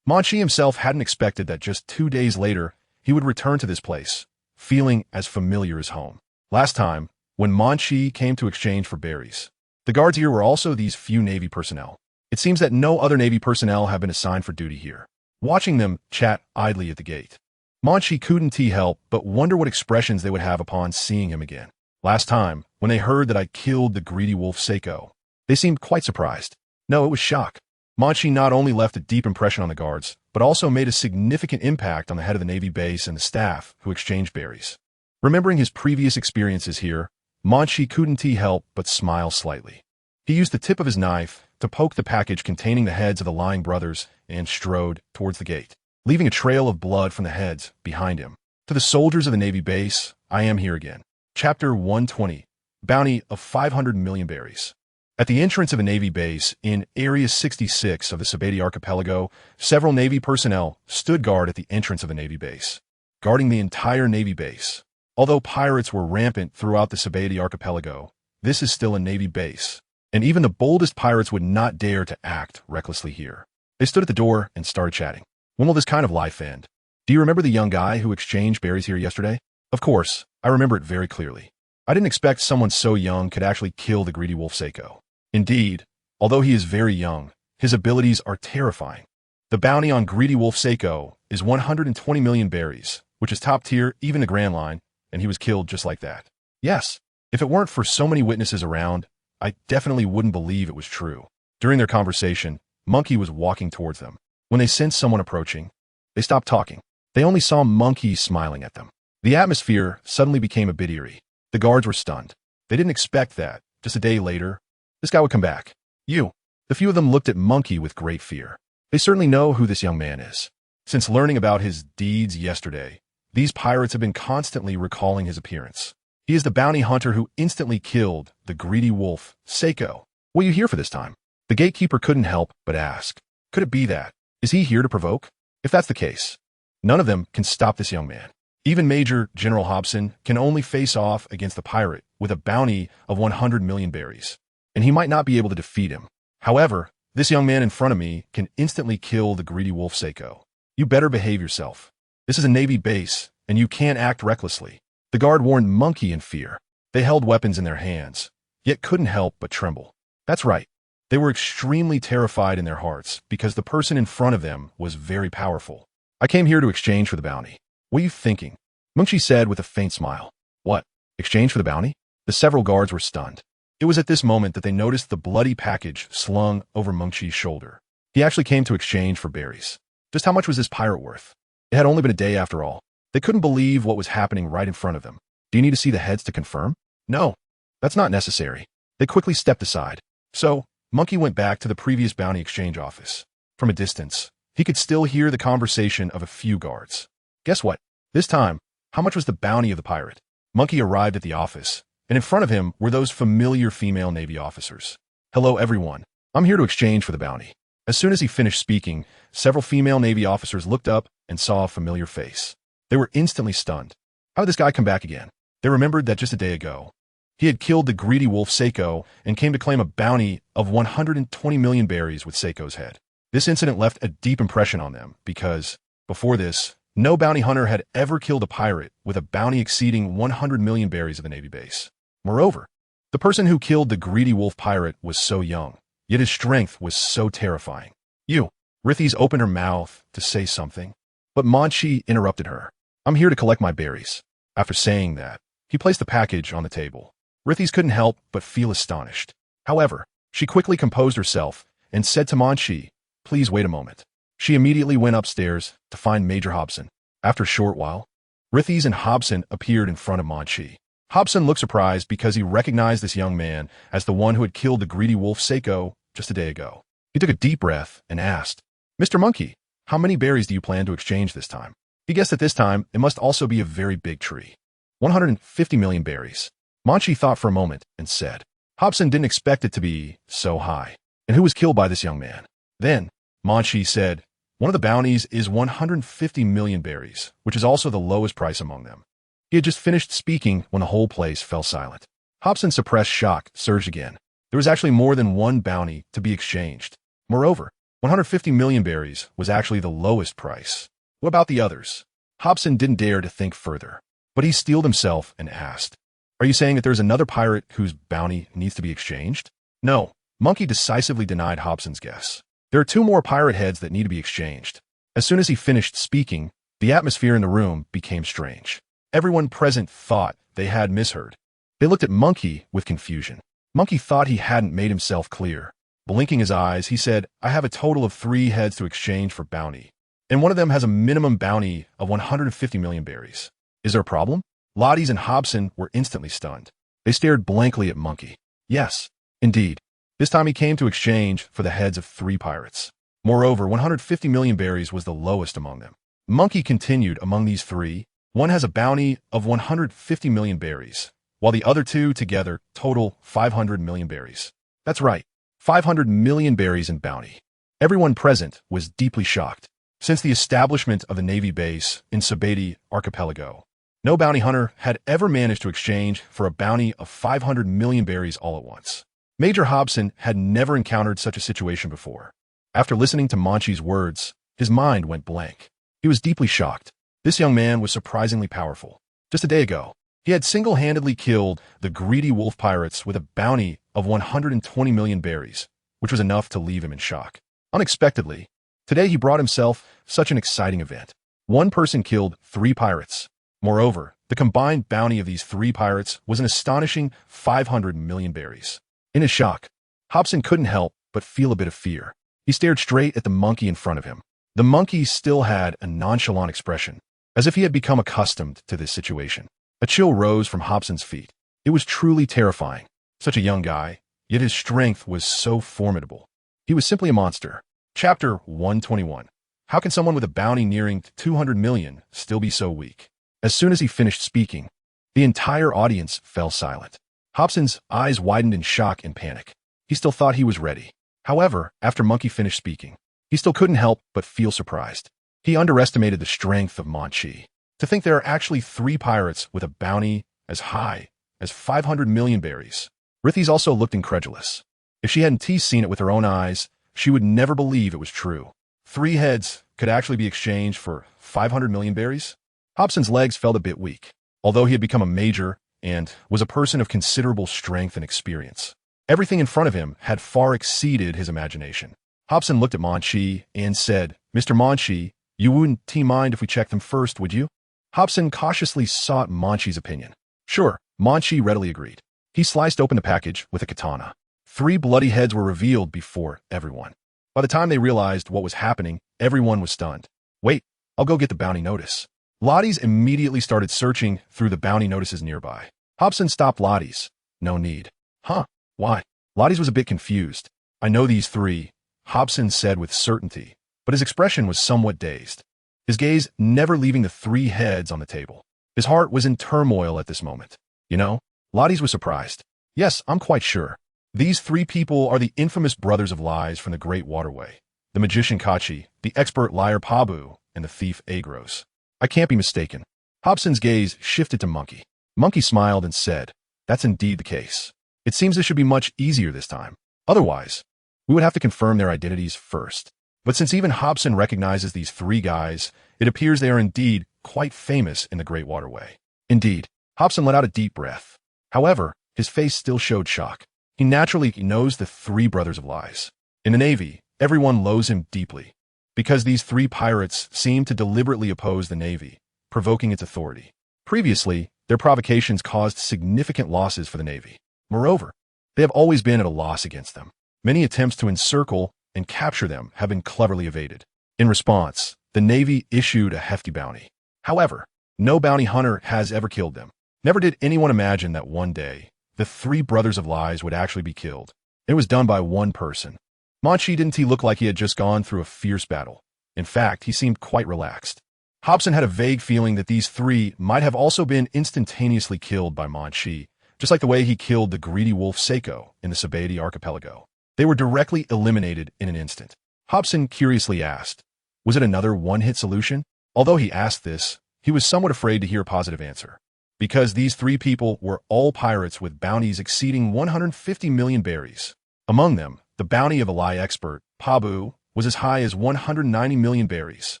Munchie himself hadn't expected that just 2 days later, he would return to this place, feeling as familiar as home. Last time, when Munchie came to exchange for berries, the guards here were also these few Navy personnel. It seems that no other Navy personnel have been assigned for duty here. Watching them chat idly at the gate, Munchie couldn't help but wonder what expressions they would have upon seeing him again. Last time, when they heard that I killed the greedy wolf Seiko, they seemed quite surprised. No, it was shock. Munchie not only left a deep impression on the guards, but also made a significant impact on the head of the Navy base and the staff who exchanged berries. Remembering his previous experiences here, Munchie couldn't help but smile slightly. He used the tip of his knife to poke the package containing the heads of the lying brothers and strode towards the gate, leaving a trail of blood from the heads behind him. To the soldiers of the Navy base, I am here again. Chapter 120, Bounty of 500 million berries. At the entrance of a Navy base in Area 66 of the TheAbility archipelago, several Navy personnel stood guard at the entrance of the Navy base, guarding the entire Navy base. Although pirates were rampant throughout the TheAbility archipelago, this is still a Navy base, and even the boldest pirates would not dare to act recklessly here. They stood at the door and started chatting. When will this kind of life end? Do you remember the young guy who exchanged berries here yesterday? Of course, I remember it very clearly. I didn't expect someone so young could actually kill the greedy wolf Seiko. Indeed, although he is very young, his abilities are terrifying. The bounty on greedy wolf Seiko is 120 million berries, which is top tier even to Grand Line, and he was killed just like that. Yes, if it weren't for so many witnesses around, I definitely wouldn't believe it was true. During their conversation, Munchie was walking towards them. When they sensed someone approaching, they stopped talking. They only saw Munchie smiling at them. The atmosphere suddenly became a bit eerie. The guards were stunned. They didn't expect that, just a day later, this guy would come back. You. The few of them looked at Munchie with great fear. They certainly know who this young man is. Since learning about his deeds yesterday, these pirates have been constantly recalling his appearance. He is the bounty hunter who instantly killed the greedy wolf, Seiko. What are you here for this time? The gatekeeper couldn't help but ask. Could it be that? Is he here to provoke? If that's the case, none of them can stop this young man. Even Major General Hobson can only face off against the pirate with a bounty of 100 million berries, and he might not be able to defeat him. However, this young man in front of me can instantly kill the greedy wolf Seiko. You better behave yourself. This is a Navy base, and you can't act recklessly. The guard warned Munchie in fear. They held weapons in their hands, yet couldn't help but tremble. That's right. They were extremely terrified in their hearts because the person in front of them was very powerful. I came here to exchange for the bounty. What are you thinking? Munchie said with a faint smile. What? Exchange for the bounty? The several guards were stunned. It was at this moment that they noticed the bloody package slung over Munchie's shoulder. He actually came to exchange for berries. Just how much was this pirate worth? It had only been a day after all. They couldn't believe what was happening right in front of them. Do you need to see the heads to confirm? No, that's not necessary. They quickly stepped aside. So, Munchie went back to the previous bounty exchange office. From a distance, he could still hear the conversation of a few guards. Guess what? This time, how much was the bounty of the pirate? Munchie arrived at the office, and in front of him were those familiar female Navy officers. Hello, everyone. I'm here to exchange for the bounty. As soon as he finished speaking, several female Navy officers looked up and saw a familiar face. They were instantly stunned. How did this guy come back again? They remembered that just a day ago, he had killed the greedy wolf Seiko and came to claim a bounty of 120 million berries with Seiko's head. This incident left a deep impression on them because, before this, no bounty hunter had ever killed a pirate with a bounty exceeding 100 million berries of the Navy base. Moreover, the person who killed the greedy wolf pirate was so young, yet his strength was so terrifying. You. Rithys opened her mouth to say something, but Munchie interrupted her. I'm here to collect my berries. After saying that, he placed the package on the table. Rithys couldn't help but feel astonished. However, she quickly composed herself and said to Munchie, please wait a moment. She immediately went upstairs to find Major Hobson. After a short while, Rithys and Hobson appeared in front of Munchie. Hobson looked surprised because he recognized this young man as the one who had killed the greedy wolf Seiko just a day ago. He took a deep breath and asked, Mr. Munchie, how many berries do you plan to exchange this time? He guessed that this time it must also be a very big tree. 150 million berries. Munchie thought for a moment and said, Hobson didn't expect it to be so high. And who was killed by this young man? Then, Munchie said, one of the bounties is 150 million berries, which is also the lowest price among them. He had just finished speaking when the whole place fell silent. Hobson's suppressed shock surged again. There was actually more than one bounty to be exchanged. Moreover, 150 million berries was actually the lowest price. What about the others? Hobson didn't dare to think further, but he steeled himself and asked, "Are you saying that there's another pirate whose bounty needs to be exchanged?" No, Monkey decisively denied Hobson's guess. There are 2 more pirate heads that need to be exchanged. As soon as he finished speaking, the atmosphere in the room became strange. Everyone present thought they had misheard. They looked at Monkey with confusion. Monkey thought he hadn't made himself clear. Blinking his eyes, he said, "I have a total of 3 heads to exchange for bounty, and one of them has a minimum bounty of 150 million berries. Is there a problem?" Lotties and Hobson were instantly stunned. They stared blankly at Monkey. Yes, indeed. This time he came to exchange for the heads of 3 pirates. Moreover, 150 million berries was the lowest among them. Monkey continued, "Among these 3, one has a bounty of 150 million berries, while the other 2 together total 500 million berries. That's right, 500 million berries in bounty." Everyone present was deeply shocked. Since the establishment of the Navy base in TheAbility archipelago, no bounty hunter had ever managed to exchange for a bounty of 500 million berries all at once. Major Hobson had never encountered such a situation before. After listening to Munchie's words, his mind went blank. He was deeply shocked. This young man was surprisingly powerful. Just a day ago, he had single-handedly killed the greedy wolf pirates with a bounty of 120 million berries, which was enough to leave him in shock. Unexpectedly, today he brought himself such an exciting event. One person killed 3 pirates. Moreover, the combined bounty of these 3 pirates was an astonishing 500 million berries. In his shock, Hobson couldn't help but feel a bit of fear. He stared straight at the monkey in front of him. The monkey still had a nonchalant expression, as if he had become accustomed to this situation. A chill rose from Hobson's feet. It was truly terrifying. Such a young guy, yet his strength was so formidable. He was simply a monster. Chapter 121. How can someone with a bounty nearing 200 million still be so weak? As soon as he finished speaking, the entire audience fell silent. Hobson's eyes widened in shock and panic. He still thought he was ready. However, after Monkey finished speaking, he still couldn't help but feel surprised. He underestimated the strength of Munchie. To think there are actually 3 pirates with a bounty as high as 500 million berries. Rithys also looked incredulous. If she hadn't seen it with her own eyes, she would never believe it was true. 3 heads could actually be exchanged for 500 million berries? Hobson's legs felt a bit weak, although he had become a major and was a person of considerable strength and experience. Everything in front of him had far exceeded his imagination. Hobson looked at Munchie and said, "Mr. Munchie, you wouldn't mind if we checked them first, would you?" Hobson cautiously sought Munchie's opinion. "Sure," Munchie readily agreed. He sliced open the package with a katana. 3 bloody heads were revealed before everyone. By the time they realized what was happening, everyone was stunned. "Wait, I'll go get the bounty notice." Lotties immediately started searching through the bounty notices nearby. Hobson stopped Lotties. "No need." "Huh? Why?" Lotties was a bit confused. "I know these 3, Hobson said with certainty, but his expression was somewhat dazed, his gaze never leaving the 3 heads on the table. His heart was in turmoil at this moment. "You know?" Lotties was surprised. "Yes, I'm quite sure. These 3 people are the infamous brothers of lies from the Great Waterway, the magician Kachi, the expert liar Pabu, and the thief Agros. I can't be mistaken." Hobson's gaze shifted to Monkey. Monkey smiled and said, "That's indeed the case. It seems this should be much easier this time. Otherwise, we would have to confirm their identities first. But since even Hobson recognizes these 3 guys, it appears they are indeed quite famous in the Great Waterway." Indeed, Hobson let out a deep breath. However, his face still showed shock. He naturally knows the 3 brothers of lies. In the Navy, everyone loathes him deeply, because these 3 pirates seem to deliberately oppose the Navy, provoking its authority. Previously, their provocations caused significant losses for the Navy. Moreover, they have always been at a loss against them. Many attempts to encircle and capture them have been cleverly evaded. In response, the Navy issued a hefty bounty. However, no bounty hunter has ever killed them. Never did anyone imagine that one day, the 3 brothers of lies would actually be killed. It was done by one person. Munchie didn't he look like he had just gone through a fierce battle. In fact, he seemed quite relaxed. Hobson had a vague feeling that these 3 might have also been instantaneously killed by Munchie, just like the way he killed the greedy wolf Seiko in the TheAbility archipelago. They were directly eliminated in an instant. Hobson curiously asked, was it another one-hit solution? Although he asked this, he was somewhat afraid to hear a positive answer, because these 3 people were all pirates with bounties exceeding 150 million berries. Among them, the bounty of a lie expert, Pabu, was as high as 190 million berries.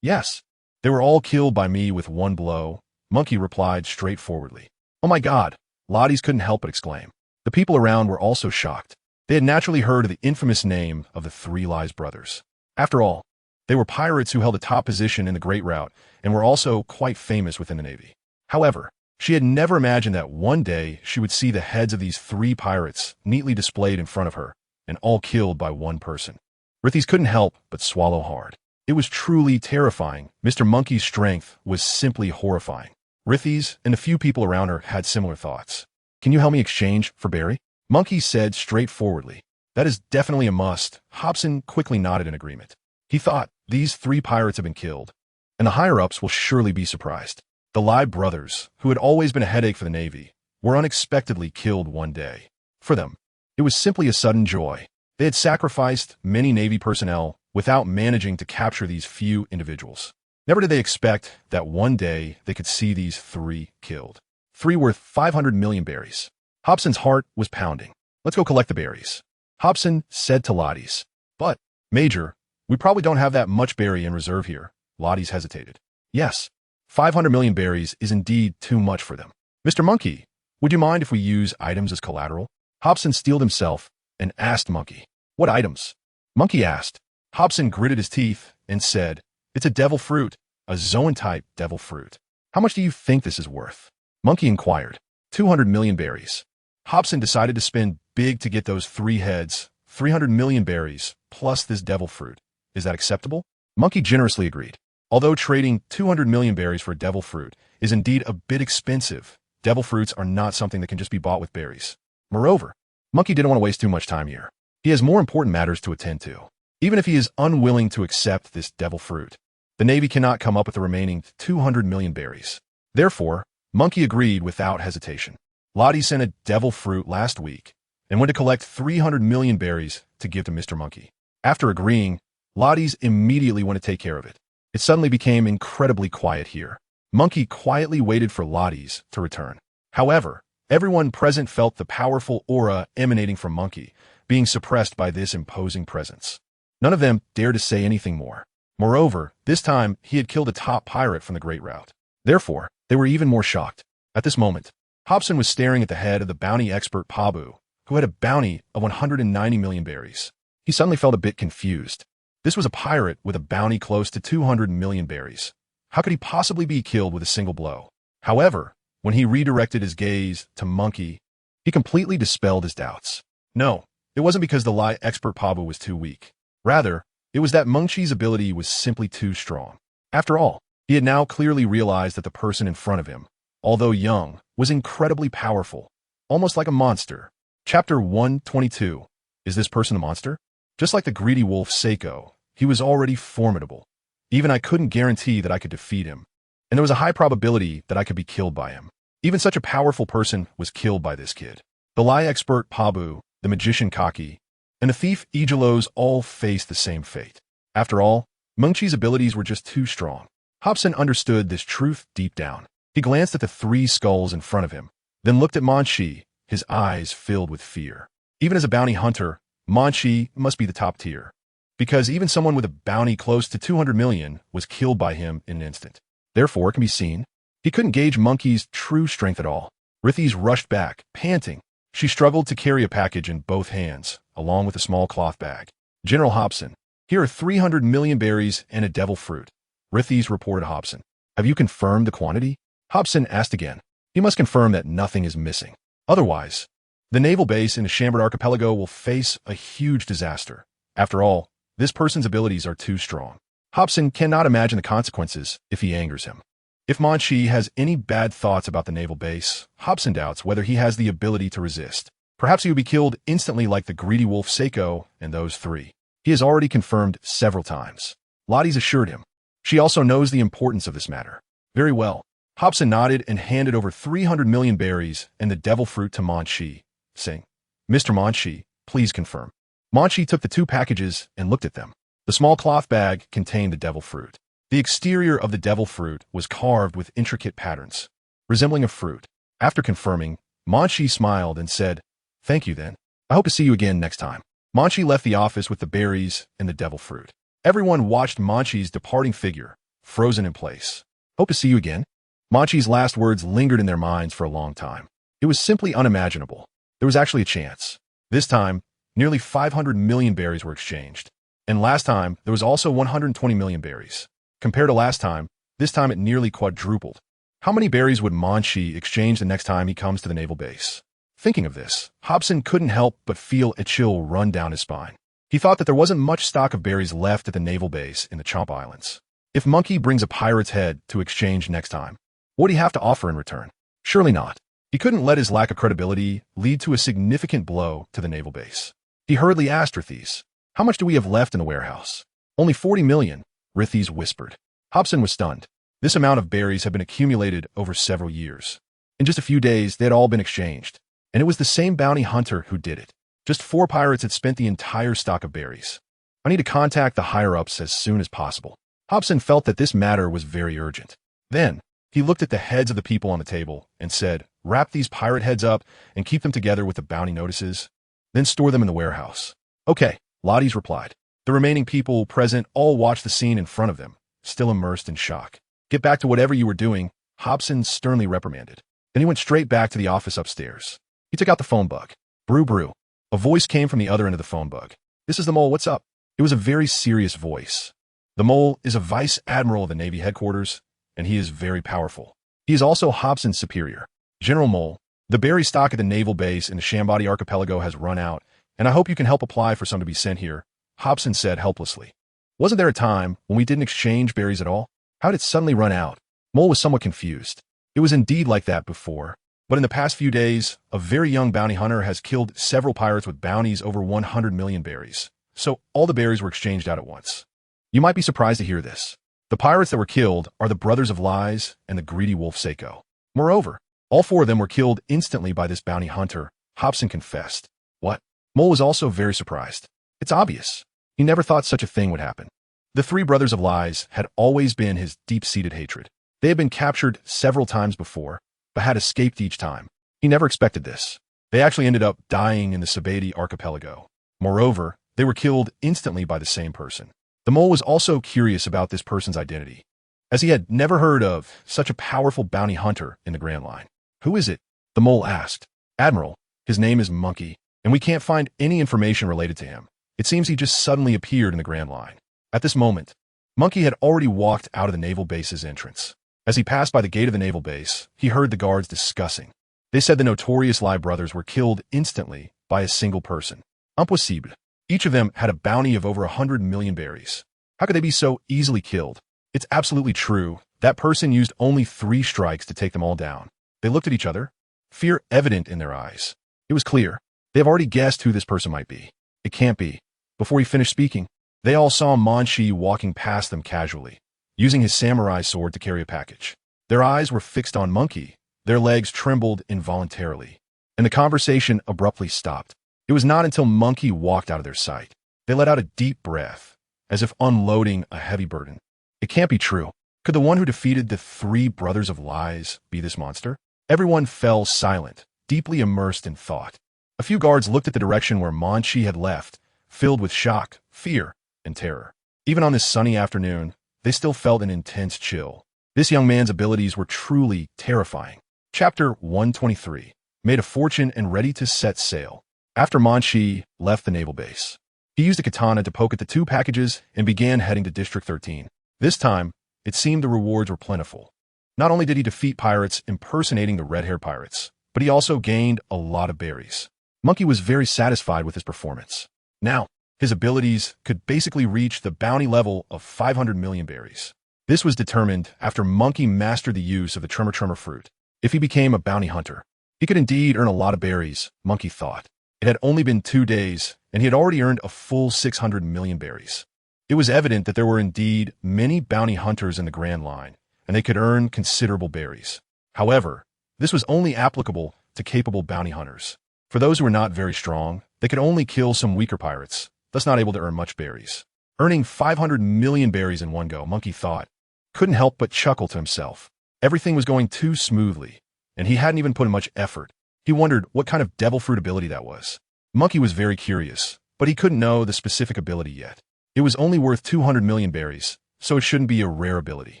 Yes, they were all killed by me with one blow, Munchie replied straightforwardly. Oh my god, Lotties couldn't help but exclaim. The people around were also shocked. They had naturally heard of the infamous name of the Three Lies brothers. After all, they were pirates who held a top position in the Great Route and were also quite famous within the Navy. However, she had never imagined that one day she would see the heads of these three pirates neatly displayed in front of her, and all killed by one person. Rithys couldn't help but swallow hard. It was truly terrifying. Mr. Monkey's strength was simply horrifying. Rithys and a few people around her had similar thoughts. Can you help me exchange for Barry? Munchie said straightforwardly. That is definitely a must. Hobson quickly nodded in agreement. He thought, these three pirates have been killed, and the higher-ups will surely be surprised. The Lie brothers, who had always been a headache for the Navy, were unexpectedly killed one day. For them, it was simply a sudden joy. They had sacrificed many Navy personnel without managing to capture these few individuals. Never did they expect that one day they could see these three killed. Three worth 500 million berries. Hobson's heart was pounding. Let's go collect the berries, Hobson said to Lotties. But, Major, we probably don't have that much berry in reserve here. Lotties hesitated. Yes, 500 million berries is indeed too much for them. Mr. Monkey, would you mind if we use items as collateral? Hobson steeled himself and asked Munchie. What items? Munchie asked. Hobson gritted his teeth and said, it's a devil fruit, a Zoan-type devil fruit. How much do you think this is worth? Munchie inquired. 200 million berries. Hobson decided to spend big to get those three heads, 300 million berries, plus this devil fruit. Is that acceptable? Munchie generously agreed. Although trading 200 million berries for a devil fruit is indeed a bit expensive, devil fruits are not something that can just be bought with berries. Moreover, Munchie didn't want to waste too much time here. He has more important matters to attend to. Even if he is unwilling to accept this devil fruit, the Navy cannot come up with the remaining 200 million berries. Therefore, Munchie agreed without hesitation. Lottie sent a devil fruit last week and went to collect 300 million berries to give to Mr. Monkey. After agreeing, Lottie's immediately went to take care of it. It suddenly became incredibly quiet here. Munchie quietly waited for Lottie's to return. However, everyone present felt the powerful aura emanating from Munchie, being suppressed by this imposing presence. None of them dared to say anything more. Moreover, this time he had killed a top pirate from the Great Route. Therefore, they were even more shocked. At this moment, Hobson was staring at the head of the bounty expert Pabu, who had a bounty of 190 million berries. He suddenly felt a bit confused. This was a pirate with a bounty close to 200 million berries. How could he possibly be killed with a single blow? However, when he redirected his gaze to Munchie, he completely dispelled his doubts. No, it wasn't because the Lie expert Pabu was too weak. Rather, it was that Munchie's ability was simply too strong. After all, he had now clearly realized that the person in front of him, although young, was incredibly powerful, almost like a monster. Chapter 122. Is this person a monster? Just like the greedy wolf Seiko, he was already formidable. Even I couldn't guarantee that I could defeat him, and there was a high probability that I could be killed by him. Even such a powerful person was killed by this kid. The Lie expert Pabu, the magician Haki, and the thief Igelos all faced the same fate. After all, Munchie's abilities were just too strong. Hobson understood this truth deep down. He glanced at the three skulls in front of him, then looked at Munchie, his eyes filled with fear. Even as a bounty hunter, Munchie must be the top tier, because even someone with a bounty close to 200 million was killed by him in an instant. Therefore, it can be seen, he couldn't gauge Munchie's true strength at all. Rithys rushed back, panting. She struggled to carry a package in both hands, along with a small cloth bag. General Hobson, here are 300 million berries and a devil fruit, Rithys reported Hobson. Have you confirmed the quantity? Hobson asked again. He must confirm that nothing is missing. Otherwise, the naval base in the Chambord Archipelago will face a huge disaster. After all, this person's abilities are too strong. Hobson cannot imagine the consequences if he angers him. If Munchie has any bad thoughts about the naval base, Hobson doubts whether he has the ability to resist. Perhaps he would be killed instantly like the greedy wolf Seiko and those three. He has already confirmed several times. Lottie's assured him. She also knows the importance of this matter. Very well. Hobson nodded and handed over 300 million berries and the devil fruit to Munchie, saying, Mr. Munchie, please confirm. Munchie took the two packages and looked at them. The small cloth bag contained the devil fruit. The exterior of the devil fruit was carved with intricate patterns, resembling a fruit. After confirming, Munchie smiled and said, Thank you then. I hope to see you again next time. Munchie left the office with the berries and the devil fruit. Everyone watched Munchie's departing figure, frozen in place. Hope to see you again. Munchie's last words lingered in their minds for a long time. It was simply unimaginable. There was actually a chance. This time, nearly 500 million berries were exchanged. And last time, there was also 120 million berries. Compared to last time, this time it nearly quadrupled. How many berries would Munchie exchange the next time he comes to the naval base? Thinking of this, Hobson couldn't help but feel a chill run down his spine. He thought that there wasn't much stock of berries left at the naval base in the Chomp Islands. If Munchie brings a pirate's head to exchange next time, what would he have to offer in return? Surely not. He couldn't let his lack of credibility lead to a significant blow to the naval base. He hurriedly asked Rithis, "How much do we have left in the warehouse?" "Only 40 million, Rithis whispered. Hobson was stunned. This amount of berries had been accumulated over several years. In just a few days, they had all been exchanged. And it was the same bounty hunter who did it. Just 4 pirates had spent the entire stock of berries. I need to contact the higher-ups as soon as possible. Hobson felt that this matter was very urgent. Then, he looked at the heads of the people on the table and said, "Wrap these pirate heads up and keep them together with the bounty notices. Then store them in the warehouse." "Okay," Lottie's replied. The remaining people present all watched the scene in front of them, still immersed in shock. "Get back to whatever you were doing," Hobson sternly reprimanded. Then he went straight back to the office upstairs. He took out the phone book. "Brew, brew." A voice came from the other end of the phone book. "This is the mole, what's up?" It was a very serious voice. The mole is a vice admiral of the Navy headquarters, and he is very powerful. He is also Hobson's superior. "General Mole, the berry stock at the naval base in the Shambadi archipelago has run out, and I hope you can help apply for some to be sent here," Hobson said helplessly. "Wasn't there a time when we didn't exchange berries at all? How did it suddenly run out?" Mole was somewhat confused. It was indeed like that before. But in the past few days, a very young bounty hunter has killed several pirates with bounties over 100 million berries. So all the berries were exchanged out at once. You might be surprised to hear this. The pirates that were killed are the Brothers of Lies and the greedy wolf Seiko. Moreover, all 4 of them were killed instantly by this bounty hunter, Hobson confessed. What? Mole was also very surprised. It's obvious. He never thought such a thing would happen. The 3 Brothers of Lies had always been his deep-seated hatred. They had been captured several times before, but had escaped each time. He never expected this. They actually ended up dying in the Sabati archipelago. Moreover, they were killed instantly by the same person. The mole was also curious about this person's identity, as he had never heard of such a powerful bounty hunter in the Grand Line. "Who is it?" the mole asked. "Admiral. His name is Munchie, and we can't find any information related to him. It seems he just suddenly appeared in the Grand Line." At this moment, Munchie had already walked out of the naval base's entrance. As he passed by the gate of the naval base, he heard the guards discussing. They said the notorious Lie brothers were killed instantly by a single person. Impossible. Each of them had a bounty of over 100 million berries. How could they be so easily killed? It's absolutely true. That person used only 3 strikes to take them all down. They looked at each other, fear evident in their eyes. It was clear. They have already guessed who this person might be. It can't be. Before he finished speaking, they all saw Munchie walking past them casually, using his samurai sword to carry a package. Their eyes were fixed on Munchie. Their legs trembled involuntarily, and the conversation abruptly stopped. It was not until Munchie walked out of their sight. They let out a deep breath, as if unloading a heavy burden. It can't be true. Could the one who defeated the 3 Brothers of Lies be this monster? Everyone fell silent, deeply immersed in thought. A few guards looked at the direction where Munchie had left, filled with shock, fear, and terror. Even on this sunny afternoon, they still felt an intense chill. This young man's abilities were truly terrifying. Chapter 123. Made a fortune and ready to set sail. After Munchie left the naval base, he used a katana to poke at the 2 packages and began heading to District 13. This time, it seemed the rewards were plentiful. Not only did he defeat pirates impersonating the red-haired pirates, but he also gained a lot of berries. Munchie was very satisfied with his performance. Now, his abilities could basically reach the bounty level of 500 million berries. This was determined after Munchie mastered the use of the tremor fruit. If he became a bounty hunter, he could indeed earn a lot of berries, Munchie thought. It had only been 2 days, and he had already earned a full 600 million berries. It was evident that there were indeed many bounty hunters in the Grand Line, and they could earn considerable berries. However, this was only applicable to capable bounty hunters. For those who were not very strong, they could only kill some weaker pirates, thus not able to earn much berries. Earning 500 million berries in one go, Munchie thought. Couldn't help but chuckle to himself. Everything was going too smoothly, and he hadn't even put in much effort. He wondered what kind of devil fruit ability that was. Munchie was very curious, but he couldn't know the specific ability yet. It was only worth 200 million berries, so it shouldn't be a rare ability.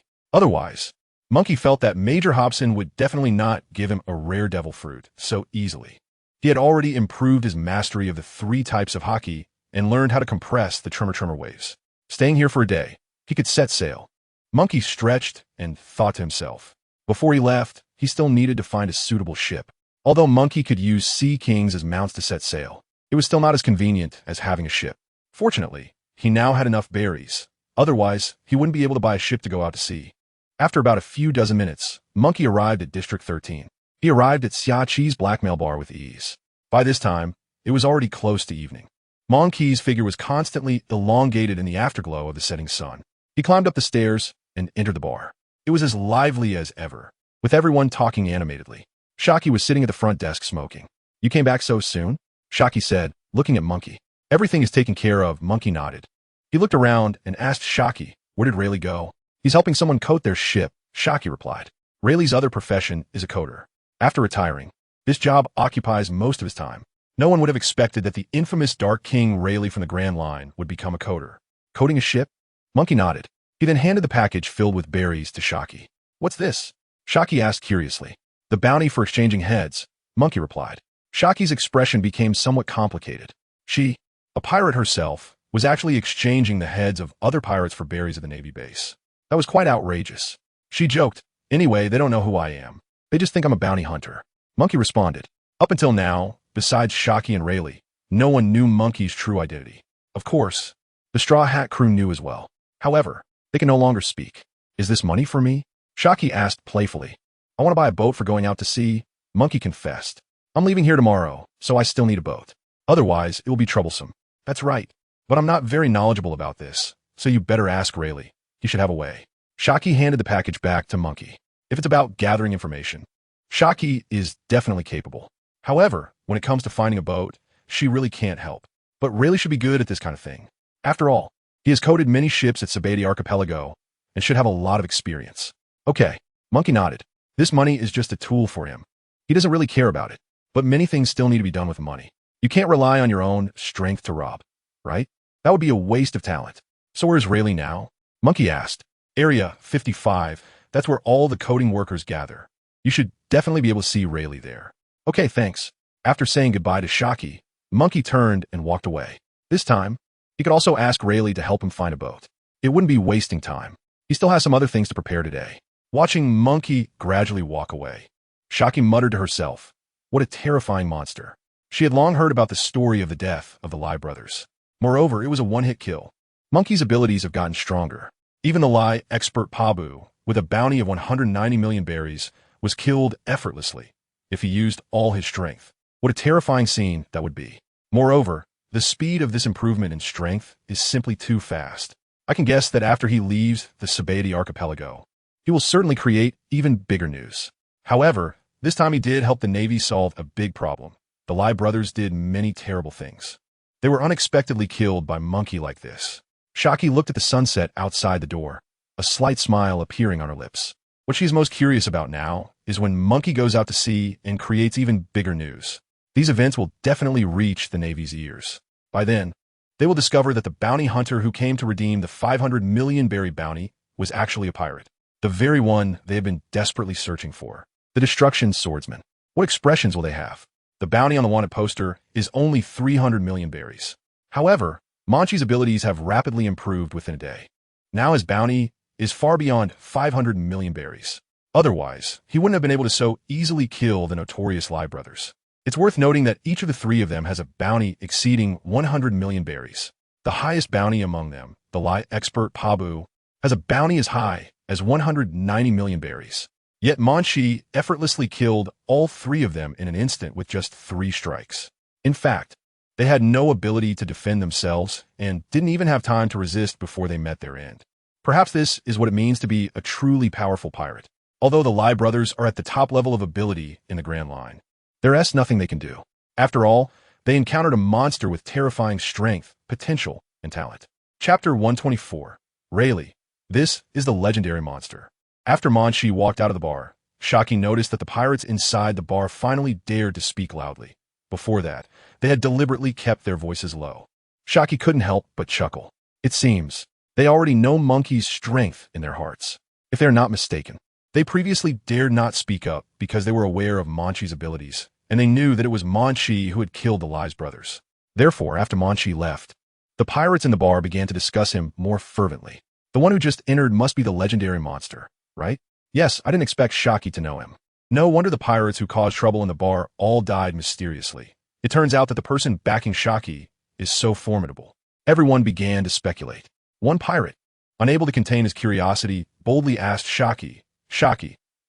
Otherwise, Munchie felt that Major Hobson would definitely not give him a rare devil fruit so easily. He had already improved his mastery of the 3 types of Haki and learned how to compress the tremor waves. Staying here for a day, he could set sail. Munchie stretched and thought to himself. Before he left, he still needed to find a suitable ship. Although Munchie could use sea kings as mounts to set sail, it was still not as convenient as having a ship. Fortunately, he now had enough berries. Otherwise, he wouldn't be able to buy a ship to go out to sea. After about a few dozen minutes, Munchie arrived at District 13. He arrived at Xiaqi's blackmail bar with ease. By this time, it was already close to evening. Munchie's figure was constantly elongated in the afterglow of the setting sun. He climbed up the stairs and entered the bar. It was as lively as ever, with everyone talking animatedly. Haki was sitting at the front desk smoking. "You came back so soon?" Haki said, looking at Munchie. "Everything is taken care of." Munchie nodded. He looked around and asked Haki, "Where did Rayleigh go?" "He's helping someone coat their ship," Haki replied. Rayleigh's other profession is a coder. After retiring, this job occupies most of his time. No one would have expected that the infamous Dark King Rayleigh from the Grand Line would become a coder. "Coding a ship?" Munchie nodded. He then handed the package filled with berries to Haki. "What's this?" Haki asked curiously. "The bounty for exchanging heads," Munchie replied. Haki's expression became somewhat complicated. She, a pirate herself, was actually exchanging the heads of other pirates for berries at the Navy base. That was quite outrageous. She joked, "Anyway, they don't know who I am. They just think I'm a bounty hunter." Munchie responded. Up until now, besides Haki and Rayleigh, no one knew Munchie's true identity. Of course, the Straw Hat crew knew as well. However, they can no longer speak. "Is this money for me?" Haki asked playfully. "I want to buy a boat for going out to sea," Munchie confessed. "I'm leaving here tomorrow, so I still need a boat. Otherwise, it will be troublesome." "That's right, but I'm not very knowledgeable about this, so you better ask Rayleigh. He should have a way." Haki handed the package back to Munchie. "If it's about gathering information, Haki is definitely capable. However, when it comes to finding a boat, she really can't help. But Rayleigh should be good at this kind of thing. After all, he has coded many ships at Sabati Archipelago and should have a lot of experience." "Okay," Munchie nodded. "This money is just a tool for him. He doesn't really care about it, but many things still need to be done with money. You can't rely on your own strength to rob, right? That would be a waste of talent." "So where's Rayleigh now?" Munchie asked. "Area 55, that's where all the coding workers gather. You should definitely be able to see Rayleigh there." "Okay, thanks." After saying goodbye to Haki, Munchie turned and walked away. This time, he could also ask Rayleigh to help him find a boat. It wouldn't be wasting time. He still has some other things to prepare today. Watching Munchie gradually walk away, Haki muttered to herself, "What a terrifying monster." She had long heard about the story of the death of the Lai brothers. Moreover, it was a one-hit kill. Munchie's abilities have gotten stronger. Even the Lai expert Pabu, with a bounty of 190 million berries, was killed effortlessly if he used all his strength. What a terrifying scene that would be. Moreover, the speed of this improvement in strength is simply too fast. I can guess that after he leaves the Sabati Archipelago, he will certainly create even bigger news. However, this time he did help the Navy solve a big problem. The Lai brothers did many terrible things. They were unexpectedly killed by Munchie like this. Haki looked at the sunset outside the door, a slight smile appearing on her lips. What she's most curious about now is when Munchie goes out to sea and creates even bigger news. These events will definitely reach the Navy's ears. By then, they will discover that the bounty hunter who came to redeem the 500 million berry bounty was actually a pirate. The very one they have been desperately searching for. The Destruction Swordsman. What expressions will they have? The bounty on the wanted poster is only 300 million berries. However, Munchie's abilities have rapidly improved within a day. Now his bounty is far beyond 500 million berries. Otherwise, he wouldn't have been able to so easily kill the notorious Lai brothers. It's worth noting that each of the 3 of them has a bounty exceeding 100 million berries. The highest bounty among them, the Lai expert Pabu, has a bounty as high as 190 million berries. Yet Munchie effortlessly killed all 3 of them in an instant with just 3 strikes. In fact, they had no ability to defend themselves and didn't even have time to resist before they met their end. Perhaps this is what it means to be a truly powerful pirate. Although the Lai brothers are at the top level of ability in the Grand Line, there's nothing they can do. After all, they encountered a monster with terrifying strength, potential, and talent. Chapter 124. Rayleigh. This is the legendary monster. After Munchie walked out of the bar, Haki noticed that the pirates inside the bar finally dared to speak loudly. Before that, they had deliberately kept their voices low. Haki couldn't help but chuckle. It seems they already know Monkey's strength in their hearts. If they are not mistaken, they previously dared not speak up because they were aware of Munchie's abilities, and they knew that it was Munchie who had killed the Lies brothers. Therefore, after Munchie left, the pirates in the bar began to discuss him more fervently. The one who just entered must be the legendary monster, right? Yes, I didn't expect Haki to know him. No wonder the pirates who caused trouble in the bar all died mysteriously. It turns out that the person backing Haki is so formidable. Everyone began to speculate. One pirate, unable to contain his curiosity, boldly asked Haki,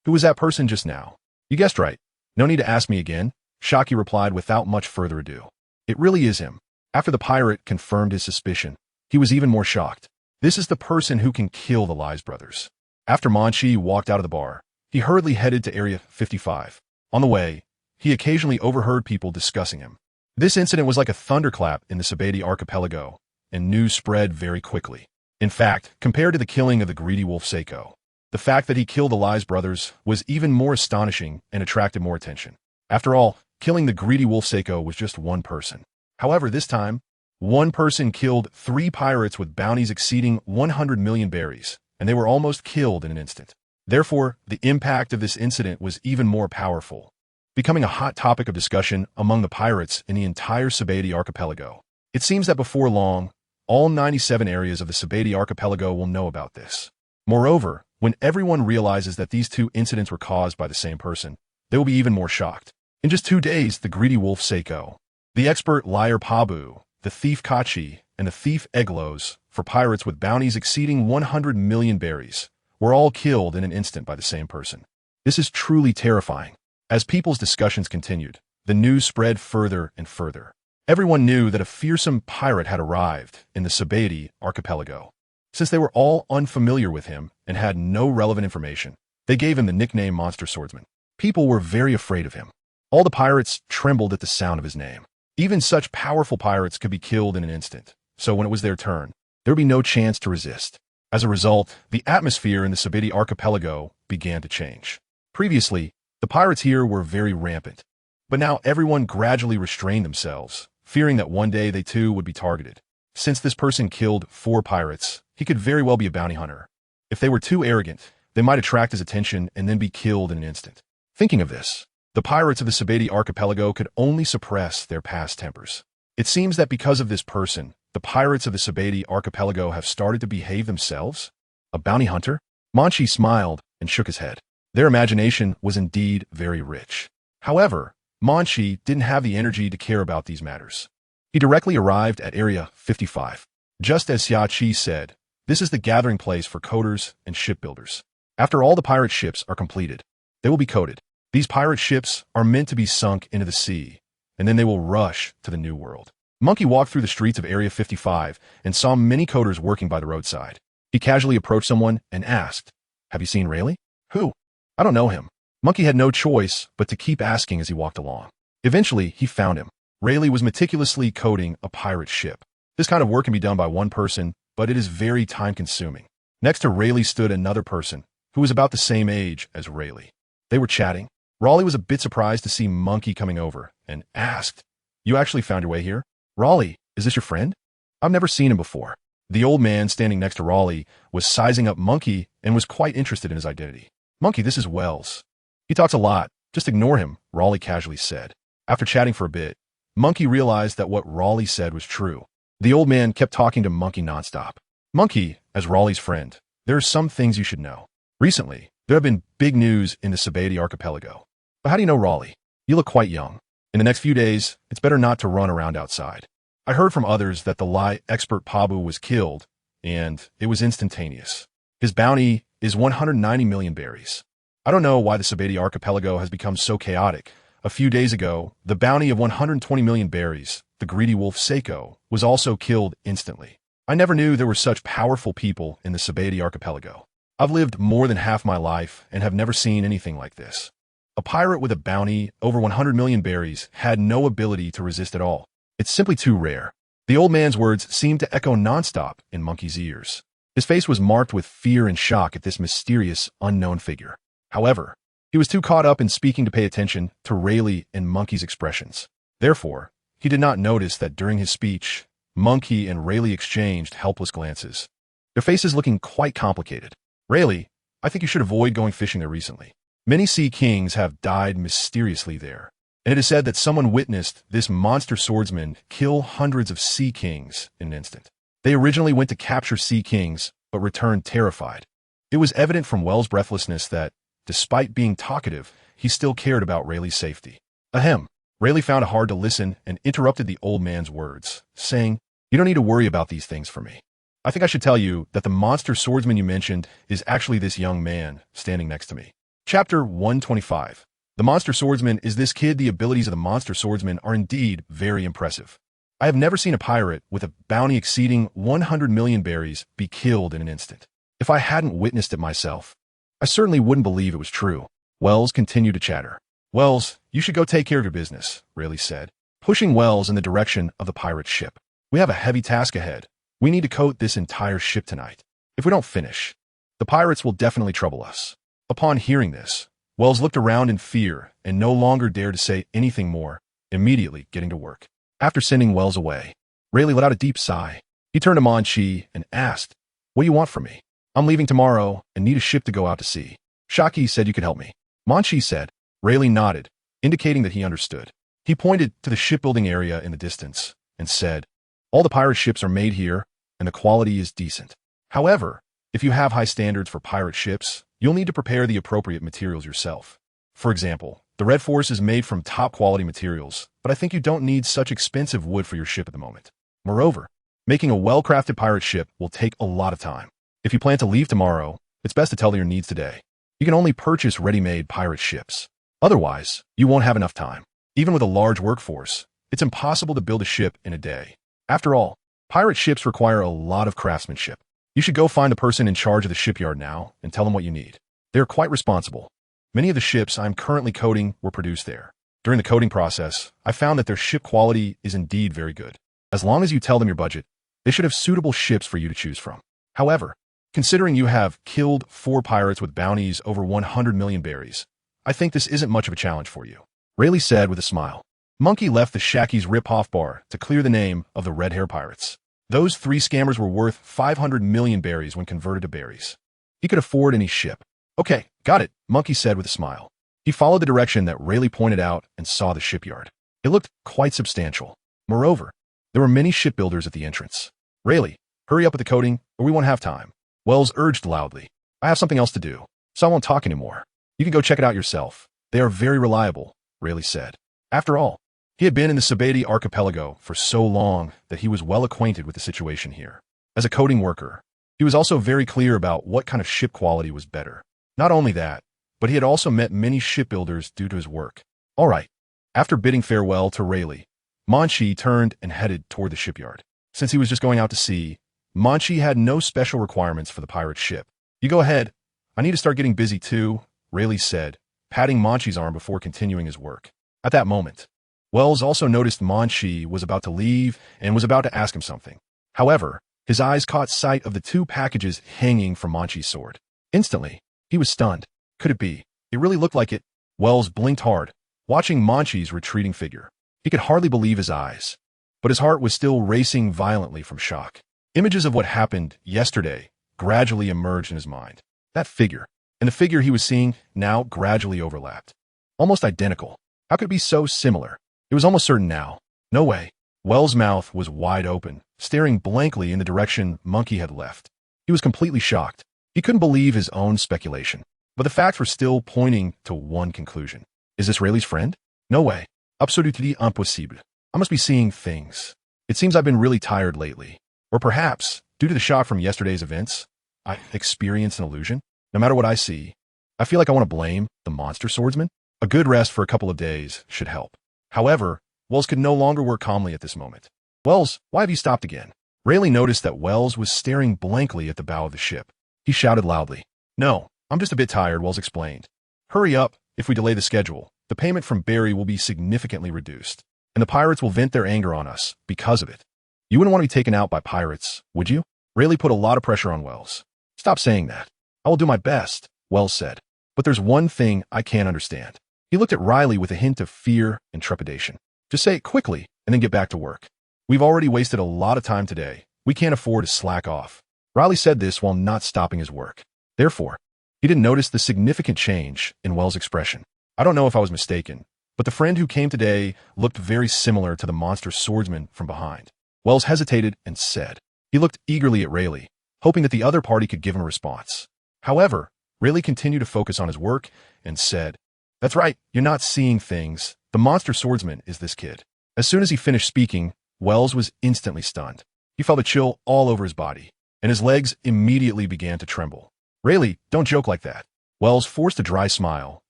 who was that person just now? You guessed right. No need to ask me again, Haki replied without much further ado. It really is him. After the pirate confirmed his suspicion, he was even more shocked. This is the person who can kill the Lies brothers. After Munchie walked out of the bar, he hurriedly headed to Area 55. On the way, he occasionally overheard people discussing him. This incident was like a thunderclap in the Sabati archipelago, and news spread very quickly. In fact, compared to the killing of the greedy wolf Seiko, the fact that he killed the Lies brothers was even more astonishing and attracted more attention. After all, killing the greedy wolf Seiko was just one person. However, this time, one person killed 3 pirates with bounties exceeding 100 million berries, and they were almost killed in an instant. Therefore, the impact of this incident was even more powerful, becoming a hot topic of discussion among the pirates in the entire Sabati archipelago. It seems that before long, all 97 areas of the Sabati archipelago will know about this. Moreover, when everyone realizes that these 2 incidents were caused by the same person, they will be even more shocked. In just 2 days, the greedy wolf Seiko, the expert liar Pabu, the thief Kachi, and the thief Eglos, for pirates with bounties exceeding 100 million berries, were all killed in an instant by the same person. This is truly terrifying. As people's discussions continued, the news spread further and further. Everyone knew that a fearsome pirate had arrived in the Sabati archipelago. Since they were all unfamiliar with him and had no relevant information, they gave him the nickname Monster Swordsman. People were very afraid of him. All the pirates trembled at the sound of his name. Even such powerful pirates could be killed in an instant, so when it was their turn, there would be no chance to resist. As a result, the atmosphere in the Sabati archipelago began to change. Previously, the pirates here were very rampant, but now everyone gradually restrained themselves, fearing that one day they too would be targeted. Since this person killed 4 pirates, he could very well be a bounty hunter. If they were too arrogant, they might attract his attention and then be killed in an instant. Thinking of this, the pirates of the Sabati archipelago could only suppress their past tempers. It seems that because of this person, the pirates of the Sabati archipelago have started to behave themselves? A bounty hunter? Munchie smiled and shook his head. Their imagination was indeed very rich. However, Munchie didn't have the energy to care about these matters. He directly arrived at Area 55. Just as Xiaoqi said, this is the gathering place for coders and shipbuilders. After all the pirate ships are completed, they will be coded. These pirate ships are meant to be sunk into the sea, and then they will rush to the New World. Monkey walked through the streets of Area 55 and saw many coders working by the roadside. He casually approached someone and asked, "Have you seen Rayleigh?" "Who?" "I don't know him." Monkey had no choice but to keep asking as he walked along. Eventually, he found him. Rayleigh was meticulously coding a pirate ship. This kind of work can be done by one person, but it is very time-consuming. Next to Rayleigh stood another person, who was about the same age as Rayleigh. They were chatting. Raleigh was a bit surprised to see Monkey coming over, and asked, "You actually found your way here? Raleigh, is this your friend? I've never seen him before." The old man standing next to Raleigh was sizing up Monkey and was quite interested in his identity. "Monkey, this is Wells. He talks a lot. Just ignore him," Raleigh casually said. After chatting for a bit, Monkey realized that what Raleigh said was true. The old man kept talking to Monkey nonstop. "Monkey, as Raleigh's friend, there are some things you should know. Recently, there have been big news in the Sabati archipelago. But how do you know Raleigh? You look quite young. In the next few days, it's better not to run around outside. I heard from others that the lie expert Pabu was killed, and it was instantaneous. His bounty is 190 million berries. I don't know why the Sabati archipelago has become so chaotic. A few days ago, the bounty of 120 million berries, the greedy wolf Seiko, was also killed instantly. I never knew there were such powerful people in the Sabati archipelago. I've lived more than half my life and have never seen anything like this. A pirate with a bounty over 100 million berries had no ability to resist at all. It's simply too rare." The old man's words seemed to echo nonstop in Monkey's ears. His face was marked with fear and shock at this mysterious, unknown figure. However, he was too caught up in speaking to pay attention to Rayleigh and Monkey's expressions. Therefore, he did not notice that during his speech, Munchie and Rayleigh exchanged helpless glances, their faces looking quite complicated. Rayleigh, I think you should avoid going fishing there recently. Many sea kings have died mysteriously there, and it is said that someone witnessed this monster swordsman kill hundreds of sea kings in an instant. They originally went to capture sea kings, but returned terrified. It was evident from Wells' breathlessness that, despite being talkative, he still cared about Rayleigh's safety. Ahem. Rayleigh found it hard to listen and interrupted the old man's words, saying, "You don't need to worry about these things for me. I think I should tell you that the monster swordsman you mentioned is actually this young man standing next to me." Chapter 125. The monster swordsman is this kid. The abilities of the monster swordsman are indeed very impressive. I have never seen a pirate with a bounty exceeding 100 million berries be killed in an instant. If I hadn't witnessed it myself, I certainly wouldn't believe it was true. Wells continued to chatter. "Wells, you should go take care of your business," Rayleigh said, pushing Wells in the direction of the pirate ship. "We have a heavy task ahead. We need to coat this entire ship tonight. If we don't finish, the pirates will definitely trouble us." Upon hearing this, Wells looked around in fear and no longer dared to say anything more, immediately getting to work. After sending Wells away, Rayleigh let out a deep sigh. He turned to Munchie and asked, "What do you want from me?" "I'm leaving tomorrow and need a ship to go out to sea. Haki said you could help me." Munchie said. Rayleigh nodded, indicating that he understood. He pointed to the shipbuilding area in the distance and said, "All the pirate ships are made here, and the quality is decent. However, if you have high standards for pirate ships, you'll need to prepare the appropriate materials yourself. For example, the Red Force is made from top-quality materials, but I think you don't need such expensive wood for your ship at the moment. Moreover, making a well-crafted pirate ship will take a lot of time. If you plan to leave tomorrow, it's best to tell them your needs today. You can only purchase ready-made pirate ships. Otherwise, you won't have enough time. Even with a large workforce, it's impossible to build a ship in a day. After all, pirate ships require a lot of craftsmanship. You should go find the person in charge of the shipyard now and tell them what you need. They are quite responsible. Many of the ships I'm currently coding were produced there. During the coding process, I found that their ship quality is indeed very good. As long as you tell them your budget, they should have suitable ships for you to choose from. However, considering you have killed 4 pirates with bounties over 100 million berries, I think this isn't much of a challenge for you," Rayleigh said with a smile. Munchie left the Shaki's rip-off bar to clear the name of the red-haired pirates. Those 3 scammers were worth 500 million berries when converted to berries. He could afford any ship. "Okay, got it," Munchie said with a smile. He followed the direction that Rayleigh pointed out and saw the shipyard. It looked quite substantial. Moreover, there were many shipbuilders at the entrance. "Rayleigh, hurry up with the coding, or we won't have time," Wells urged loudly. "I have something else to do, so I won't talk anymore. You can go check it out yourself. They are very reliable," Rayleigh said. After all, he had been in the Sabati archipelago for so long that he was well acquainted with the situation here. As a coding worker, he was also very clear about what kind of ship quality was better. Not only that, but he had also met many shipbuilders due to his work. All right. After bidding farewell to Rayleigh, Munchie turned and headed toward the shipyard. Since he was just going out to sea, Munchie had no special requirements for the pirate ship. "You go ahead. I need to start getting busy too," Rayleigh said, patting Munchie's arm before continuing his work. At that moment, Wells also noticed Munchie was about to leave and was about to ask him something. However, his eyes caught sight of the 2 packages hanging from Munchie's sword. Instantly, he was stunned. Could it be? It really looked like it. Wells blinked hard, watching Munchie's retreating figure. He could hardly believe his eyes, but his heart was still racing violently from shock. Images of what happened yesterday gradually emerged in his mind. That figure, and the figure he was seeing now gradually overlapped. Almost identical. How could it be so similar? It was almost certain now. No way. Wells' mouth was wide open, staring blankly in the direction Munchie had left. He was completely shocked. He couldn't believe his own speculation. But the facts were still pointing to one conclusion. Is this Rayleigh's friend? No way. Absolutely impossible. I must be seeing things. It seems I've been really tired lately. Or perhaps, due to the shock from yesterday's events, I experienced an illusion. No matter what I see, I feel like I want to blame the monster swordsman. A good rest for a couple of days should help. However, Wells could no longer work calmly at this moment. "Wells, why have you stopped again?" Rayleigh noticed that Wells was staring blankly at the bow of the ship. He shouted loudly. "No, I'm just a bit tired," Wells explained. "Hurry up. If we delay the schedule, the payment from Barry will be significantly reduced, and the pirates will vent their anger on us because of it. You wouldn't want to be taken out by pirates, would you?" Rayleigh put a lot of pressure on Wells. "Stop saying that. I will do my best," Wells said. "But there's one thing I can't understand." He looked at Riley with a hint of fear and trepidation. "Just say it quickly and then get back to work." We've already wasted a lot of time today. We can't afford to slack off. Riley said this while not stopping his work. Therefore, he didn't notice the significant change in Wells' expression. I don't know if I was mistaken, but the friend who came today looked very similar to the monster swordsman from behind. Wells hesitated and said. He looked eagerly at Rayleigh, hoping that the other party could give him a response. However, Rayleigh continued to focus on his work and said, That's right, you're not seeing things. The monster swordsman is this kid. As soon as he finished speaking, Wells was instantly stunned. He felt a chill all over his body, and his legs immediately began to tremble. Rayleigh, don't joke like that. Wells forced a dry smile,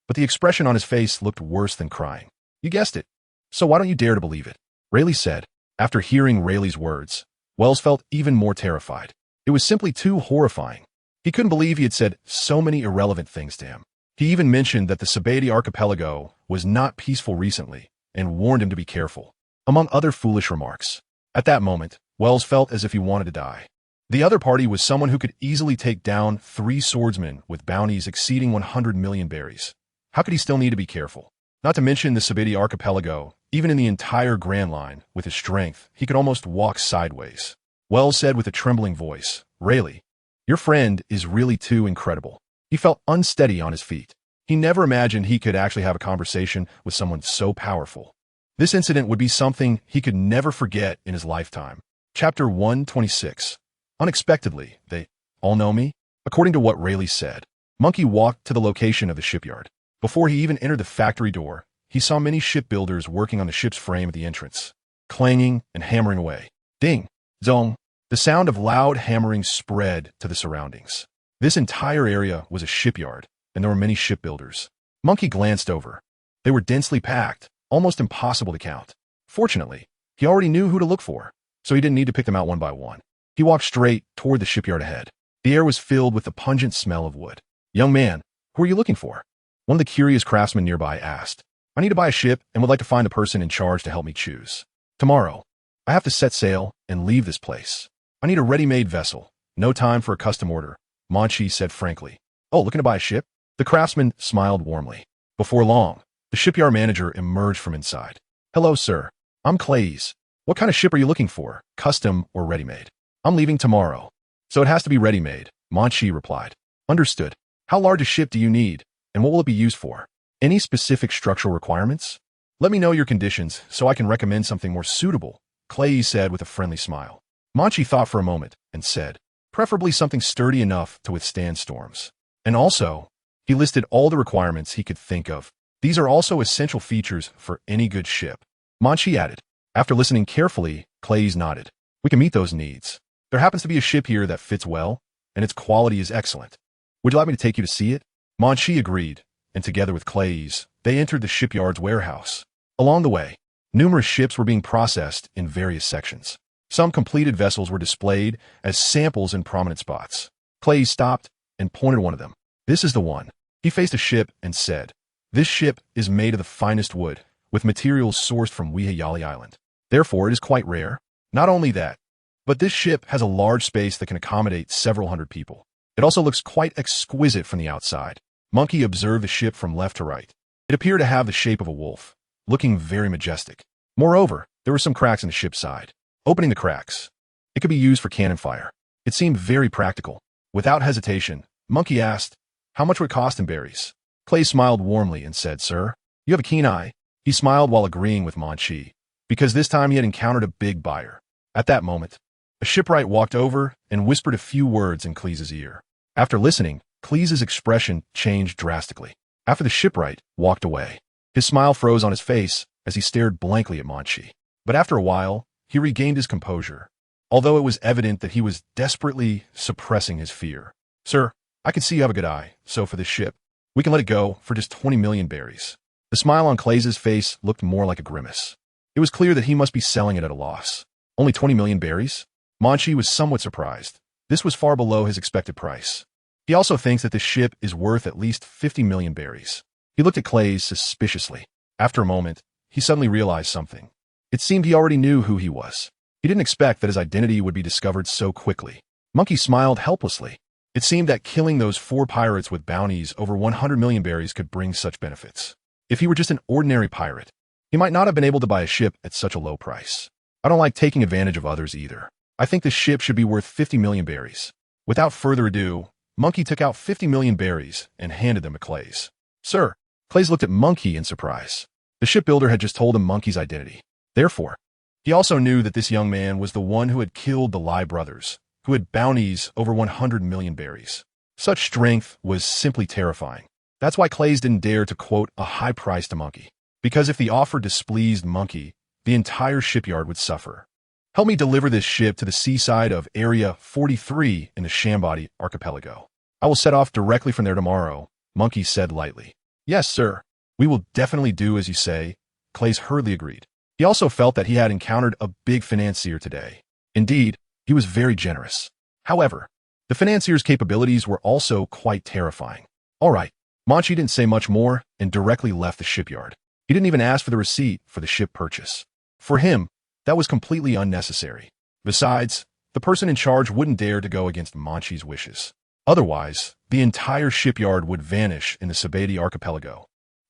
but the expression on his face looked worse than crying. You guessed it. So why don't you dare to believe it? Rayleigh said. After hearing Rayleigh's words, Wells felt even more terrified. It was simply too horrifying. He couldn't believe he had said so many irrelevant things to him. He even mentioned that the Sabati archipelago was not peaceful recently and warned him to be careful, among other foolish remarks. At that moment, Wells felt as if he wanted to die. The other party was someone who could easily take down 3 swordsmen with bounties exceeding 100 million berries. How could he still need to be careful? Not to mention the Sabati archipelago, even in the entire Grand Line, with his strength, he could almost walk sideways. Wells said with a trembling voice, Rayleigh, your friend is really too incredible. He felt unsteady on his feet. He never imagined he could actually have a conversation with someone so powerful. This incident would be something he could never forget in his lifetime. Chapter 126. Unexpectedly, they all know me? According to what Rayleigh said, Munchie walked to the location of the shipyard. Before he even entered the factory door, he saw many shipbuilders working on the ship's frame at the entrance, clanging and hammering away. Ding! Zong! The sound of loud hammering spread to the surroundings. This entire area was a shipyard, and there were many shipbuilders. Munchie glanced over. They were densely packed, almost impossible to count. Fortunately, he already knew who to look for, so he didn't need to pick them out one by one. He walked straight toward the shipyard ahead. The air was filled with the pungent smell of wood. Young man, who are you looking for? One of the curious craftsmen nearby asked. I need to buy a ship and would like to find the person in charge to help me choose. Tomorrow, I have to set sail and leave this place. I need a ready-made vessel. No time for a custom order, Munchie said frankly. Oh, looking to buy a ship? The craftsman smiled warmly. Before long, the shipyard manager emerged from inside. Hello, sir. I'm Clays. What kind of ship are you looking for, custom or ready-made? I'm leaving tomorrow, so it has to be ready-made, Munchie replied. Understood. How large a ship do you need, and what will it be used for? Any specific structural requirements? Let me know your conditions so I can recommend something more suitable, Clay said with a friendly smile. Munchie thought for a moment and said, preferably something sturdy enough to withstand storms. And also, he listed all the requirements he could think of. These are also essential features for any good ship. Munchie added. After listening carefully, Clays nodded. We can meet those needs. There happens to be a ship here that fits well, and its quality is excellent. Would you like me to take you to see it? Munchie agreed, and together with Clays, they entered the shipyard's warehouse. Along the way, numerous ships were being processed in various sections. Some completed vessels were displayed as samples in prominent spots. Clays stopped and pointed one of them. This is the one. He faced a ship and said, This ship is made of the finest wood, with materials sourced from Wihayali Island. Therefore, it is quite rare. Not only that, but this ship has a large space that can accommodate several hundred people. It also looks quite exquisite from the outside. Munchie observed the ship from left to right. It appeared to have the shape of a wolf, looking very majestic. Moreover, there were some cracks in the ship's side. Opening the cracks, it could be used for cannon fire. It seemed very practical. Without hesitation, Munchie asked, How much would it cost in berries? Clay smiled warmly and said, Sir, you have a keen eye. He smiled while agreeing with Munchie, because this time he had encountered a big buyer. At that moment, a shipwright walked over and whispered a few words in Cleese's ear. After listening, Cleese's expression changed drastically. After the shipwright walked away, his smile froze on his face as he stared blankly at Munchie. But after a while, he regained his composure, although it was evident that he was desperately suppressing his fear. Sir, I can see you have a good eye, so for this ship, we can let it go for just 20 million berries. The smile on Clay's face looked more like a grimace. It was clear that he must be selling it at a loss. Only 20 million berries? Munchie was somewhat surprised. This was far below his expected price. He also thinks that this ship is worth at least 50 million berries. He looked at Clays suspiciously. After a moment, he suddenly realized something. It seemed he already knew who he was. He didn't expect that his identity would be discovered so quickly. Munchie smiled helplessly. It seemed that killing those 4 pirates with bounties over 100 million berries could bring such benefits. If he were just an ordinary pirate, he might not have been able to buy a ship at such a low price. I don't like taking advantage of others either. I think this ship should be worth 50 million berries. Without further ado, Monkey took out 50 million berries and handed them to Clays. Sir, Clays looked at Monkey in surprise. The shipbuilder had just told him Monkey's identity. Therefore, he also knew that this young man was the one who had killed the Lie brothers, who had bounties over 100 million berries. Such strength was simply terrifying. That's why Clays didn't dare to quote a high price to Monkey, because if the offer displeased Monkey, the entire shipyard would suffer. Help me deliver this ship to the seaside of Area 43 in the Shambody archipelago. I will set off directly from there tomorrow, Monkey said lightly. Yes, sir. We will definitely do as you say, Clays hurriedly agreed. He also felt that he had encountered a big financier today. Indeed, he was very generous. However, the financier's capabilities were also quite terrifying. All right, Munchie didn't say much more and directly left the shipyard. He didn't even ask for the receipt for the ship purchase. For him, that was completely unnecessary. Besides, the person in charge wouldn't dare to go against Munchie's wishes. Otherwise, the entire shipyard would vanish in the Sabati archipelago.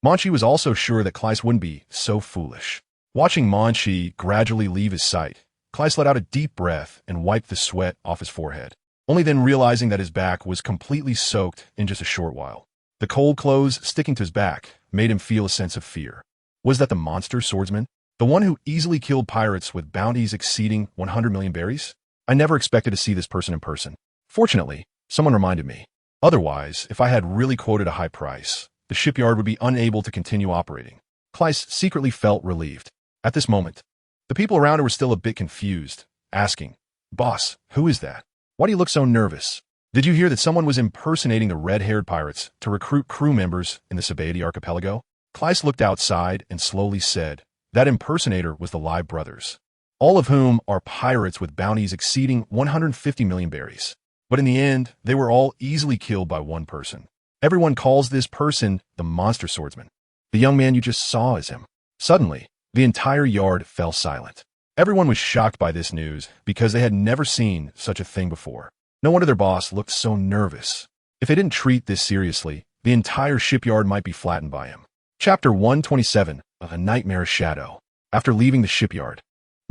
Munchie was also sure that Claes wouldn't be so foolish. Watching Munchie gradually leave his sight, Claes let out a deep breath and wiped the sweat off his forehead, only then realizing that his back was completely soaked in just a short while. The cold clothes sticking to his back made him feel a sense of fear. Was that the monster swordsman? The one who easily killed pirates with bounties exceeding 100 million berries? I never expected to see this person in person. Fortunately, someone reminded me. Otherwise, if I had really quoted a high price, the shipyard would be unable to continue operating. Claes secretly felt relieved. At this moment, the people around her were still a bit confused, asking, Boss, who is that? Why do you look so nervous? Did you hear that someone was impersonating the red-haired pirates to recruit crew members in the Sabati archipelago? Claes looked outside and slowly said, that impersonator was the Lie brothers, all of whom are pirates with bounties exceeding 150 million berries. But in the end, they were all easily killed by one person. Everyone calls this person the monster swordsman. The young man you just saw is him. Suddenly, the entire yard fell silent. Everyone was shocked by this news because they had never seen such a thing before. No wonder their boss looked so nervous. If they didn't treat this seriously, the entire shipyard might be flattened by him. Chapter 127, A Nightmare Shadow. After leaving the shipyard,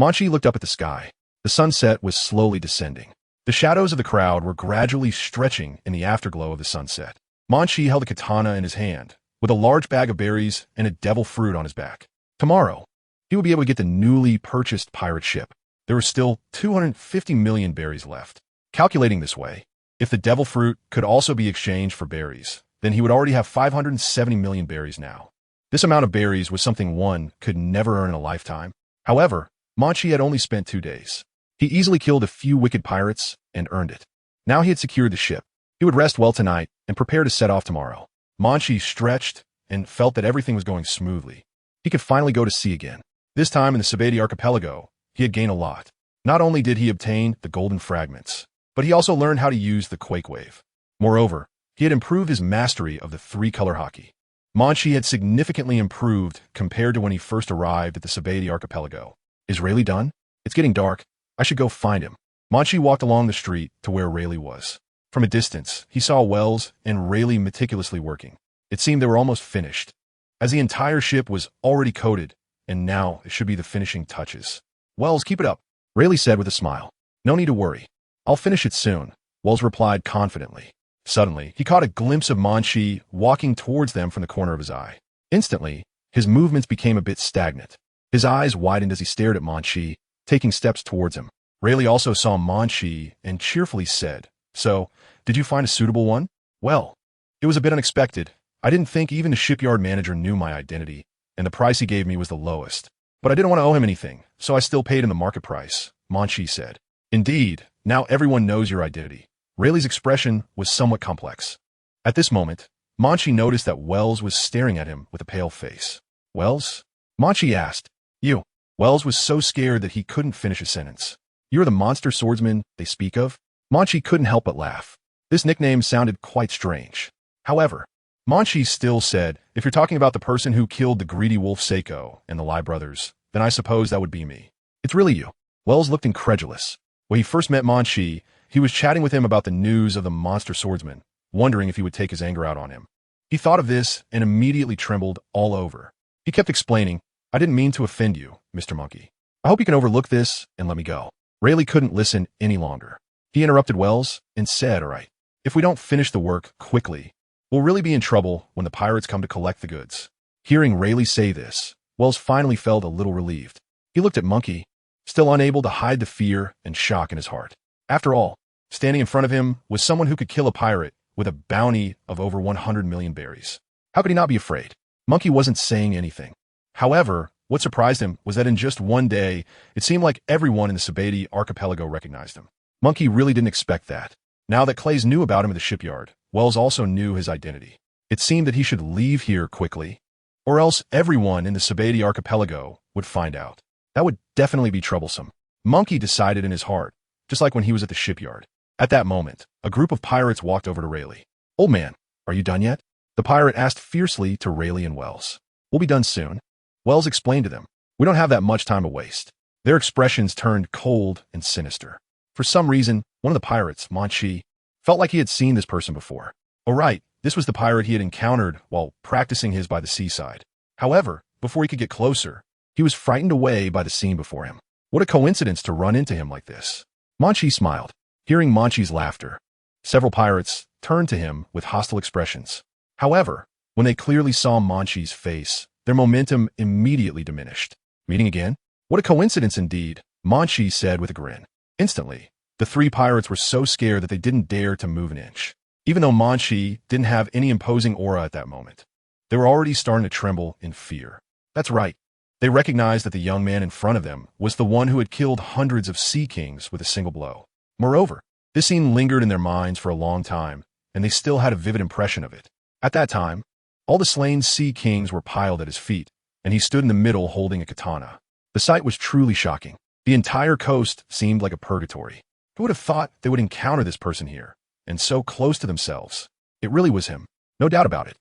Munchie looked up at the sky. The sunset was slowly descending. The shadows of the crowd were gradually stretching in the afterglow of the sunset. Munchie held a katana in his hand, with a large bag of berries and a devil fruit on his back. Tomorrow, he would be able to get the newly purchased pirate ship. There were still 250 million berries left. Calculating this way, if the devil fruit could also be exchanged for berries, then he would already have 570 million berries now. This amount of berries was something one could never earn in a lifetime. However, Munchie had only spent 2 days. He easily killed a few wicked pirates and earned it. Now he had secured the ship. He would rest well tonight and prepare to set off tomorrow. Munchie stretched and felt that everything was going smoothly. He could finally go to sea again. This time in the Sabati archipelago, he had gained a lot. Not only did he obtain the golden fragments, but he also learned how to use the quake wave. Moreover, he had improved his mastery of the 3-color Haki. Munchie had significantly improved compared to when he first arrived at the Sabati archipelago. Is Rayleigh done? It's getting dark. I should go find him. Munchie walked along the street to where Rayleigh was. From a distance, he saw Wells and Rayleigh meticulously working. It seemed they were almost finished, as the entire ship was already coated, and now it should be the finishing touches. Wells, keep it up, Rayleigh said with a smile. No need to worry. I'll finish it soon, Wells replied confidently. Suddenly, he caught a glimpse of Munchie walking towards them from the corner of his eye. Instantly, his movements became a bit stagnant. His eyes widened as he stared at Munchie, taking steps towards him. Rayleigh also saw Munchie and cheerfully said, So, did you find a suitable one? Well, it was a bit unexpected. I didn't think even the shipyard manager knew my identity, and the price he gave me was the lowest. But I didn't want to owe him anything, so I still paid him the market price, Munchie said. Indeed, now everyone knows your identity. Rayleigh's expression was somewhat complex. At this moment, Munchie noticed that Wells was staring at him with a pale face. Wells? Munchie asked. You. Wells was so scared that he couldn't finish a sentence. You're the monster swordsman they speak of? Munchie couldn't help but laugh. This nickname sounded quite strange. However, Munchie still said, if you're talking about the person who killed the greedy wolf Seiko and the Lie brothers, then I suppose that would be me. It's really you. Wells looked incredulous. When he first met Munchie, he was chatting with him about the news of the monster swordsman, wondering if he would take his anger out on him. He thought of this and immediately trembled all over. He kept explaining, I didn't mean to offend you, Mr. Monkey. I hope you can overlook this and let me go. Rayleigh couldn't listen any longer. He interrupted Wells and said, all right, if we don't finish the work quickly, we'll really be in trouble when the pirates come to collect the goods. Hearing Rayleigh say this, Wells finally felt a little relieved. He looked at Munchie, still unable to hide the fear and shock in his heart. After all, standing in front of him was someone who could kill a pirate with a bounty of over 100 million berries. How could he not be afraid? Munchie wasn't saying anything. However, what surprised him was that in just one day, it seemed like everyone in the TheAbility archipelago recognized him. Munchie really didn't expect that. Now that Clays knew about him at the shipyard, Wells also knew his identity. It seemed that he should leave here quickly, or else everyone in the TheAbility archipelago would find out. That would definitely be troublesome. Munchie decided in his heart, just like when he was at the shipyard. At that moment, a group of pirates walked over to Rayleigh. Old man, are you done yet? The pirate asked fiercely to Rayleigh and Wells. We'll be done soon. Wells explained to them. We don't have that much time to waste. Their expressions turned cold and sinister. For some reason, one of the pirates, Munchie, felt like he had seen this person before. Oh right, this was the pirate he had encountered while practicing his by the seaside. However, before he could get closer, he was frightened away by the scene before him. What a coincidence to run into him like this. Munchie smiled. Hearing Munchie's laughter, several pirates turned to him with hostile expressions. However, when they clearly saw Munchie's face, their momentum immediately diminished. Meeting again? What a coincidence indeed, Munchie said with a grin. Instantly, the three pirates were so scared that they didn't dare to move an inch. Even though Munchie didn't have any imposing aura at that moment, they were already starting to tremble in fear. That's right. They recognized that the young man in front of them was the one who had killed hundreds of sea kings with a single blow. Moreover, this scene lingered in their minds for a long time, and they still had a vivid impression of it. At that time, all the slain sea kings were piled at his feet, and he stood in the middle holding a katana. The sight was truly shocking. The entire coast seemed like a purgatory. Who would have thought they would encounter this person here, and so close to themselves? It really was him, no doubt about it.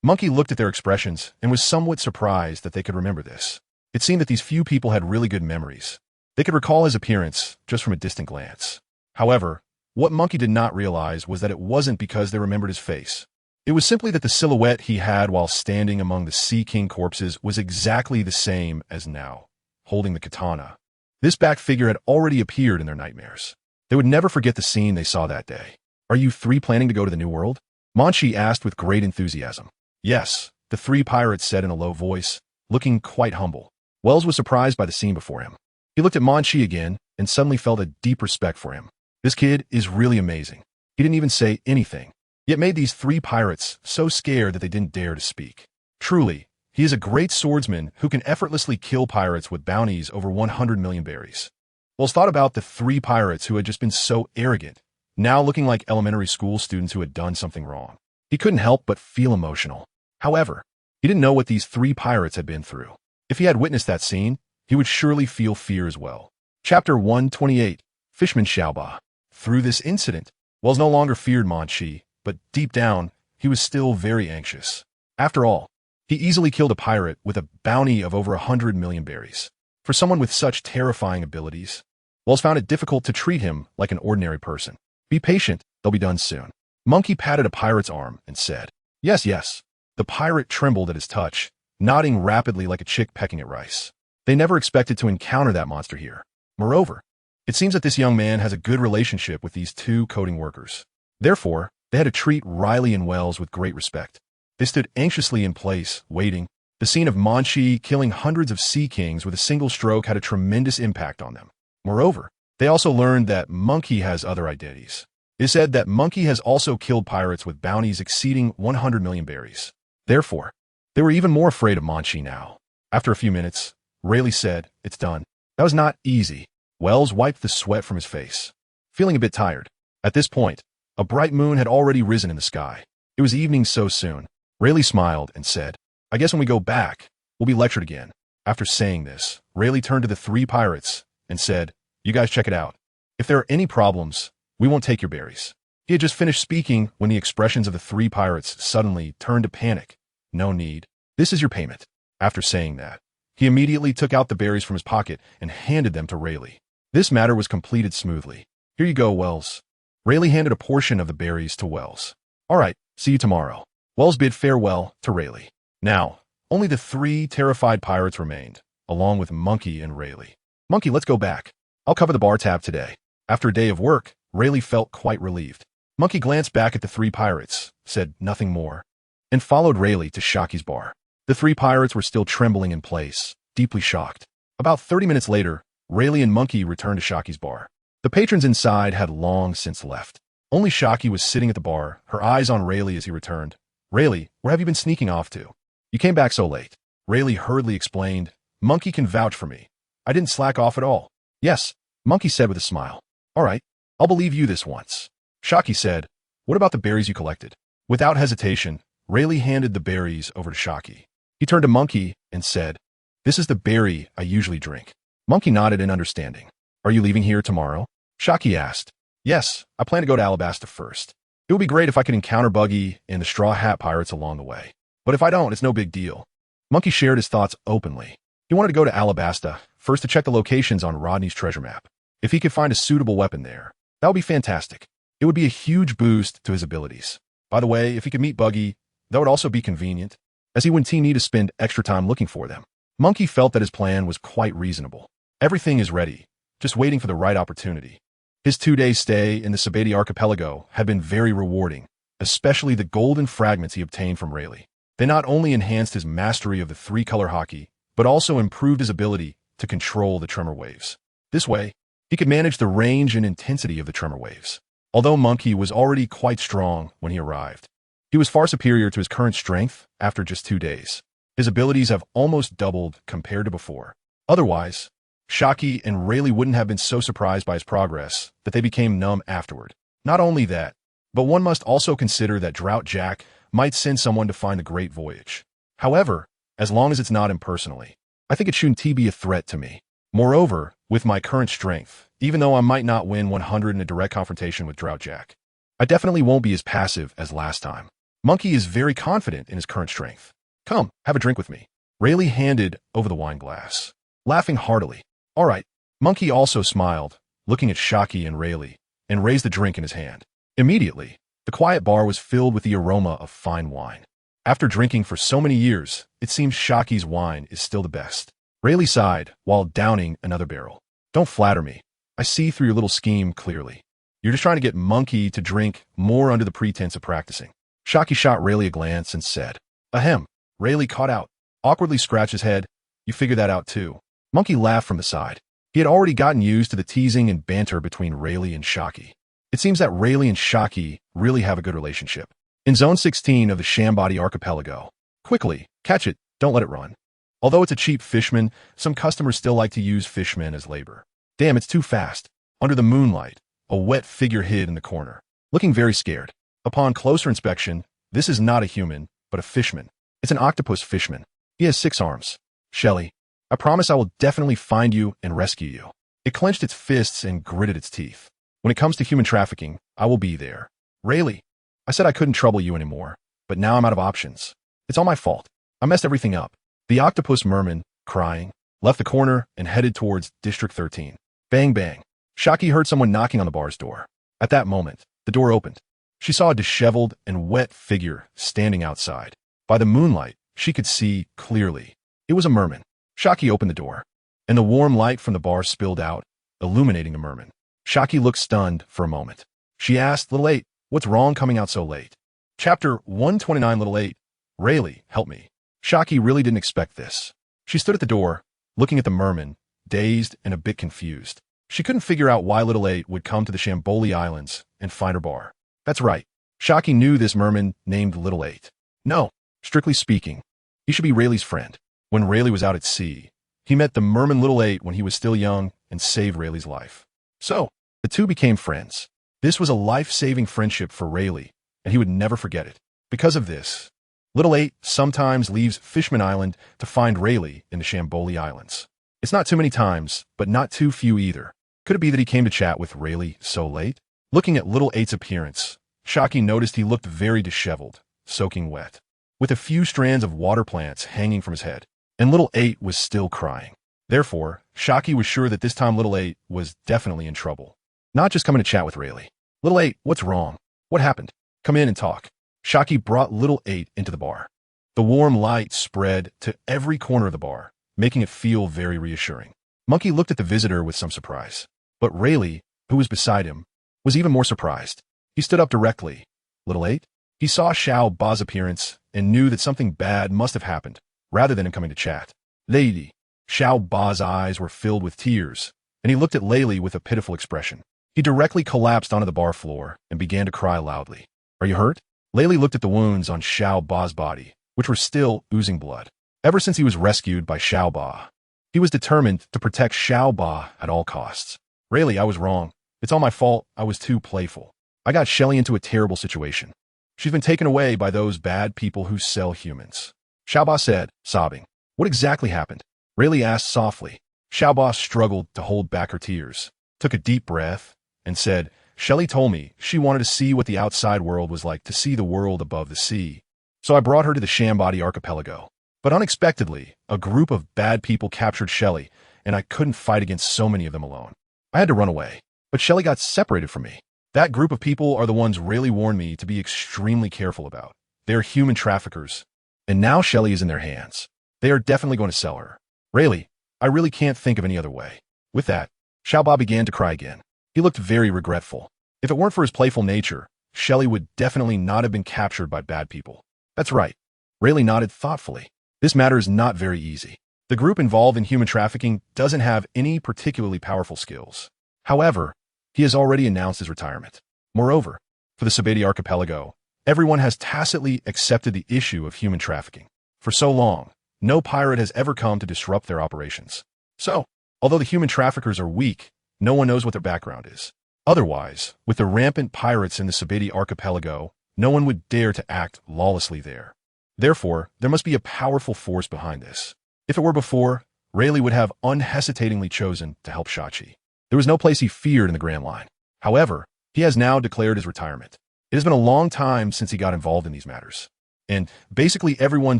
Munchie looked at their expressions and was somewhat surprised that they could remember this. It seemed that these few people had really good memories. They could recall his appearance just from a distant glance. However, what Munchie did not realize was that it wasn't because they remembered his face. It was simply that the silhouette he had while standing among the Sea King corpses was exactly the same as now, holding the katana. This back figure had already appeared in their nightmares. They would never forget the scene they saw that day. Are you three planning to go to the New World? Munchie asked with great enthusiasm. Yes, the three pirates said in a low voice, looking quite humble. Wells was surprised by the scene before him. He looked at Munchie again and suddenly felt a deep respect for him. This kid is really amazing. He didn't even say anything, yet made these three pirates so scared that they didn't dare to speak. Truly, he is a great swordsman who can effortlessly kill pirates with bounties over 100 million berries. Wells thought about the three pirates who had just been so arrogant, now looking like elementary school students who had done something wrong. He couldn't help but feel emotional. However, he didn't know what these three pirates had been through. If he had witnessed that scene, he would surely feel fear as well. Chapter 128, Fishman Xiaoba. Through this incident, Wells no longer feared Munchie, but deep down, he was still very anxious. After all, he easily killed a pirate with a bounty of over 100 million berries. For someone with such terrifying abilities, Wells found it difficult to treat him like an ordinary person. Be patient, they'll be done soon. Munchie patted a pirate's arm and said, Yes, yes. The pirate trembled at his touch, nodding rapidly like a chick pecking at rice. They never expected to encounter that monster here. Moreover, it seems that this young man has a good relationship with these two coding workers. Therefore, they had to treat Riley and Wells with great respect. They stood anxiously in place, waiting. The scene of Munchie killing hundreds of sea kings with a single stroke had a tremendous impact on them. Moreover, they also learned that Munchie has other identities. It is said that Munchie has also killed pirates with bounties exceeding 100 million berries. Therefore, they were even more afraid of Munchie now. After a few minutes, Rayleigh said, It's done. That was not easy. Wells wiped the sweat from his face, feeling a bit tired. At this point, a bright moon had already risen in the sky. It was evening so soon. Rayleigh smiled and said, I guess when we go back, we'll be lectured again. After saying this, Rayleigh turned to the three pirates and said, You guys check it out. If there are any problems, we won't take your berries. He had just finished speaking when the expressions of the three pirates suddenly turned to panic. No need. This is your payment. After saying that, he immediately took out the berries from his pocket and handed them to Rayleigh. This matter was completed smoothly. Here you go, Wells. Rayleigh handed a portion of the berries to Wells. All right, see you tomorrow. Wells bid farewell to Rayleigh. Now, only the three terrified pirates remained, along with Munchie and Rayleigh. Monkey, let's go back. I'll cover the bar tab today. After a day of work, Rayleigh felt quite relieved. Monkey glanced back at the three pirates, said nothing more, and followed Rayleigh to Shaki's bar. The three pirates were still trembling in place, deeply shocked. About 30 minutes later, Rayleigh and Monkey returned to Shaki's bar. The patrons inside had long since left. Only Shaki was sitting at the bar, her eyes on Rayleigh as he returned. Rayleigh, where have you been sneaking off to? You came back so late. Rayleigh hurriedly explained. Monkey can vouch for me. I didn't slack off at all. Yes, Monkey said with a smile. All right, I'll believe you this once. Shaki said, what about the berries you collected? Without hesitation, Rayleigh handed the berries over to Shaki. He turned to Monkey and said, this is the berry I usually drink. Monkey nodded in understanding. Are you leaving here tomorrow? Shaki asked. Yes, I plan to go to Alabasta first. It would be great if I could encounter Buggy and the Straw Hat Pirates along the way. But if I don't, it's no big deal. Monkey shared his thoughts openly. He wanted to go to Alabasta first to check the locations on Rodney's treasure map. If he could find a suitable weapon there, that would be fantastic. It would be a huge boost to his abilities. By the way, if he could meet Buggy, that would also be convenient, as he wouldn't need to spend extra time looking for them. Monkey felt that his plan was quite reasonable. Everything is ready, just waiting for the right opportunity. His 2-day stay in the Sabeti archipelago had been very rewarding, especially the golden fragments he obtained from Rayleigh. They not only enhanced his mastery of the three-color Haki, but also improved his ability to control the tremor waves. This way, he could manage the range and intensity of the tremor waves. Although Monkey was already quite strong when he arrived, he was far superior to his current strength after just 2 days. His abilities have almost doubled compared to before. Otherwise, Shaki and Rayleigh wouldn't have been so surprised by his progress that they became numb afterward. Not only that, but one must also consider that Drought Jack might send someone to find the Great Voyage. However, as long as it's not impersonally, I think it shouldn't be a threat to me. Moreover, with my current strength, even though I might not win 100 in a direct confrontation with Drought Jack, I definitely won't be as passive as last time. Monkey is very confident in his current strength. Come, have a drink with me. Rayleigh handed over the wine glass, laughing heartily. All right. Monkey also smiled, looking at Shaki and Rayleigh, and raised the drink in his hand. Immediately, the quiet bar was filled with the aroma of fine wine. After drinking for so many years, it seems Shaki's wine is still the best. Rayleigh sighed while downing another barrel. Don't flatter me. I see through your little scheme clearly. You're just trying to get Monkey to drink more under the pretense of practicing. Shaki shot Rayleigh a glance and said, Ahem. Rayleigh caught out, awkwardly scratched his head. You figured that out too. Monkey laughed from the side. He had already gotten used to the teasing and banter between Rayleigh and Shaki. It seems that Rayleigh and Shaki really have a good relationship. In Zone 16 of the Shambati Archipelago. Quickly, catch it, don't let it run. Although it's a cheap fishman, some customers still like to use fishmen as labor. Damn, it's too fast. Under the moonlight, a wet figure hid in the corner, looking very scared. Upon closer inspection, this is not a human, but a fishman. It's an octopus fishman. He has 6 arms. Shelly, I promise I will definitely find you and rescue you. It clenched its fists and gritted its teeth. When it comes to human trafficking, I will be there. Rayleigh, I said I couldn't trouble you anymore, but now I'm out of options. It's all my fault. I messed everything up. The octopus merman, crying, left the corner and headed towards District 13. Bang, bang. Shaki heard someone knocking on the bar's door. At that moment, the door opened. She saw a disheveled and wet figure standing outside. By the moonlight, she could see clearly. It was a merman. Shaki opened the door, and the warm light from the bar spilled out, illuminating the merman. Shaki looked stunned for a moment. She asked, Little 8, what's wrong coming out so late? Chapter 129, Little 8. Rayleigh, help me. Shaki really didn't expect this. She stood at the door, looking at the merman, dazed and a bit confused. She couldn't figure out why Little 8 would come to the Shamboli Islands and find her bar. That's right. Shaki knew this merman named Little 8. No, strictly speaking, he should be Rayleigh's friend. When Rayleigh was out at sea, he met the merman Little 8 when he was still young and saved Rayleigh's life. So, the two became friends. This was a life-saving friendship for Rayleigh, and he would never forget it. Because of this, Little 8 sometimes leaves Fishman Island to find Rayleigh in the Shamboli Islands. It's not too many times, but not too few either. Could it be that he came to chat with Rayleigh so late? Looking at Little 8's appearance, Shaki noticed he looked very disheveled, soaking wet, with a few strands of water plants hanging from his head, and Little 8 was still crying. Therefore, Shaki was sure that this time Little 8 was definitely in trouble. Not just coming to chat with Rayleigh. Little 8, what's wrong? What happened? Come in and talk. Shaki brought Little 8 into the bar. The warm light spread to every corner of the bar, making it feel very reassuring. Monkey looked at the visitor with some surprise. But Rayleigh, who was beside him, was even more surprised. He stood up directly. Little 8? He saw Xiao Ba's appearance and knew that something bad must have happened, rather than him coming to chat. Lady. Xiao Ba's eyes were filled with tears, and he looked at Rayleigh with a pitiful expression. He directly collapsed onto the bar floor and began to cry loudly. Are you hurt? Rayleigh looked at the wounds on Xiao Ba's body, which were still oozing blood. Ever since he was rescued by Xiao Ba, he was determined to protect Xiao Ba at all costs. Rayleigh, I was wrong. It's all my fault. I was too playful. I got Shelly into a terrible situation. She's been taken away by those bad people who sell humans. Xiao Ba said, sobbing. What exactly happened? Rayleigh asked softly. Xiao Ba struggled to hold back her tears, took a deep breath, and said, Shelly told me she wanted to see what the outside world was like, to see the world above the sea. So I brought her to the Shambadi archipelago. But unexpectedly, a group of bad people captured Shelly, and I couldn't fight against so many of them alone. I had to run away, but Shelly got separated from me. That group of people are the ones Rayleigh warned me to be extremely careful about. They are human traffickers, and now Shelly is in their hands. They are definitely going to sell her. Rayleigh, I really can't think of any other way. With that, Xiao Ba began to cry again. He looked very regretful. If it weren't for his playful nature, Shelly would definitely not have been captured by bad people. That's right. Rayleigh nodded thoughtfully. This matter is not very easy. The group involved in human trafficking doesn't have any particularly powerful skills. However, he has already announced his retirement. Moreover, for the Shambadi archipelago, everyone has tacitly accepted the issue of human trafficking. For so long, no pirate has ever come to disrupt their operations. So, although the human traffickers are weak, no one knows what their background is. Otherwise, with the rampant pirates in the Shambadi archipelago, no one would dare to act lawlessly there. Therefore, there must be a powerful force behind this. If it were before, Rayleigh would have unhesitatingly chosen to help Shachi. There was no place he feared in the Grand Line. However, he has now declared his retirement. It has been a long time since he got involved in these matters. And basically everyone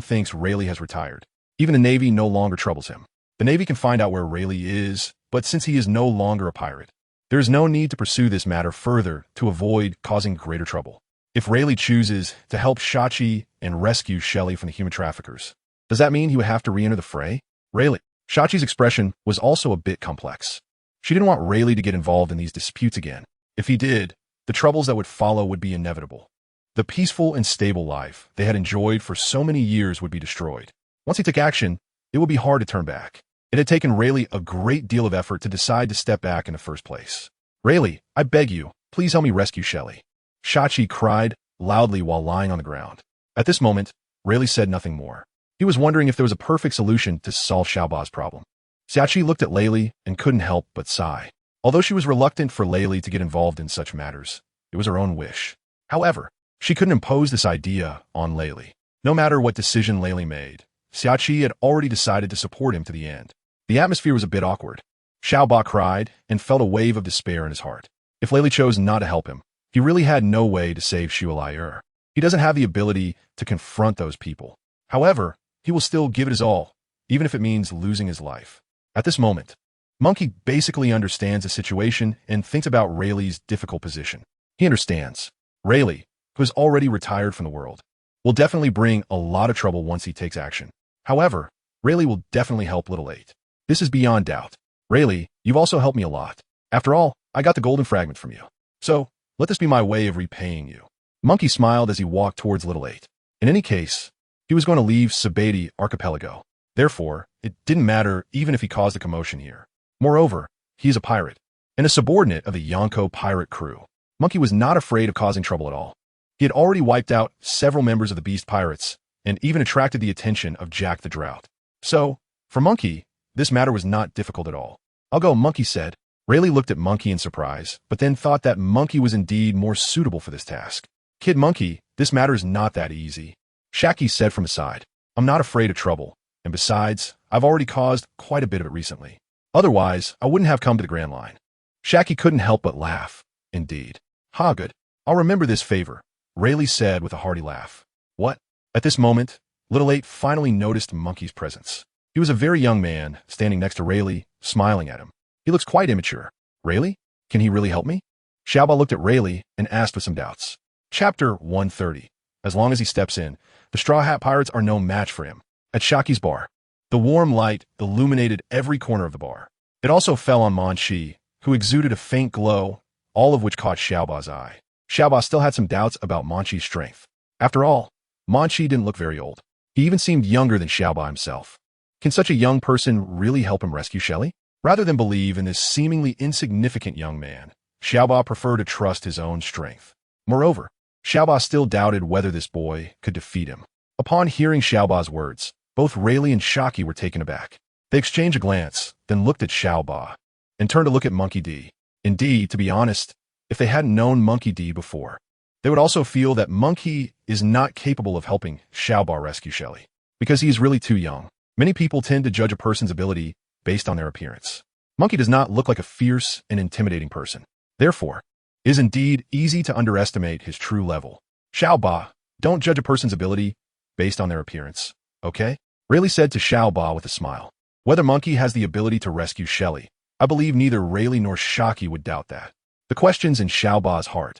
thinks Rayleigh has retired. Even the Navy no longer troubles him. The Navy can find out where Rayleigh is, but since he is no longer a pirate, there is no need to pursue this matter further to avoid causing greater trouble. If Rayleigh chooses to help Shachi and rescue Shelly from the human traffickers, does that mean he would have to re-enter the fray? Rayleigh. Shachi's expression was also a bit complex. She didn't want Rayleigh to get involved in these disputes again. If he did, the troubles that would follow would be inevitable. The peaceful and stable life they had enjoyed for so many years would be destroyed. Once he took action, it would be hard to turn back. It had taken Rayleigh a great deal of effort to decide to step back in the first place. Rayleigh, I beg you, please help me rescue Shelly. Shachi cried loudly while lying on the ground. At this moment, Rayleigh said nothing more. He was wondering if there was a perfect solution to solve Xiao Ba's problem. Shachi looked at Rayleigh and couldn't help but sigh. Although she was reluctant for Rayleigh to get involved in such matters, it was her own wish. However, she couldn't impose this idea on Rayleigh. No matter what decision Rayleigh made, Shachi had already decided to support him to the end. The atmosphere was a bit awkward. Xiao Ba cried and felt a wave of despair in his heart. If Rayleigh chose not to help him, he really had no way to save Shualai. He doesn't have the ability to confront those people. However, he will still give it his all, even if it means losing his life. At this moment, Monkey basically understands the situation and thinks about Rayleigh's difficult position. He understands. Rayleigh, who has already retired from the world, will definitely bring a lot of trouble once he takes action. However, Rayleigh will definitely help Little 8. This is beyond doubt. Rayleigh, you've also helped me a lot. After all, I got the golden fragment from you. So, let this be my way of repaying you. Monkey smiled as he walked towards Little 8. In any case, he was going to leave Shambadi archipelago. Therefore, it didn't matter even if he caused a commotion here. Moreover, he is a pirate, and a subordinate of the Yonko pirate crew. Monkey was not afraid of causing trouble at all. He had already wiped out several members of the Beast Pirates, and even attracted the attention of Jack the Drought. So, for Monkey, this matter was not difficult at all. I'll go, Monkey said. Rayleigh looked at Monkey in surprise, but then thought that Monkey was indeed more suitable for this task. Kid Monkey, this matter is not that easy. Shaki said from his side. I'm not afraid of trouble, and besides, I've already caused quite a bit of it recently. Otherwise, I wouldn't have come to the Grand Line. Shaki couldn't help but laugh. Indeed. Ha, good. I'll remember this favor, Rayleigh said with a hearty laugh. What? At this moment, Little 8 finally noticed Monkey's presence. He was a very young man, standing next to Rayleigh, smiling at him. He looks quite immature. Rayleigh? Can he really help me? Xiao Ba looked at Rayleigh and asked with some doubts. Chapter 130. As long as he steps in, the Straw Hat Pirates are no match for him. At Shaki's bar, the warm light illuminated every corner of the bar. It also fell on Munchie, who exuded a faint glow, all of which caught Xiaoba's eye. Xiaoba still had some doubts about Munchie's strength. After all, Munchie didn't look very old. He even seemed younger than Xiaoba himself. Can such a young person really help him rescue Shelly? Rather than believe in this seemingly insignificant young man, Xiaoba preferred to trust his own strength. Moreover, Xiaoba still doubted whether this boy could defeat him. Upon hearing Xiaoba's words, both Rayleigh and Haki were taken aback. They exchanged a glance, then looked at Xiaoba, and turned to look at Monkey D. Indeed, to be honest, if they hadn't known Monkey D before, they would also feel that Monkey is not capable of helping Xiaoba rescue Shelly, because he is really too young. Many people tend to judge a person's ability based on their appearance. Monkey does not look like a fierce and intimidating person. Therefore, it is indeed easy to underestimate his true level. Xiaoba, don't judge a person's ability based on their appearance, okay? Rayleigh said to Xiaoba with a smile. Whether Monkey has the ability to rescue Shelly, I believe neither Rayleigh nor Haki would doubt that. The question's in Xiaoba's heart.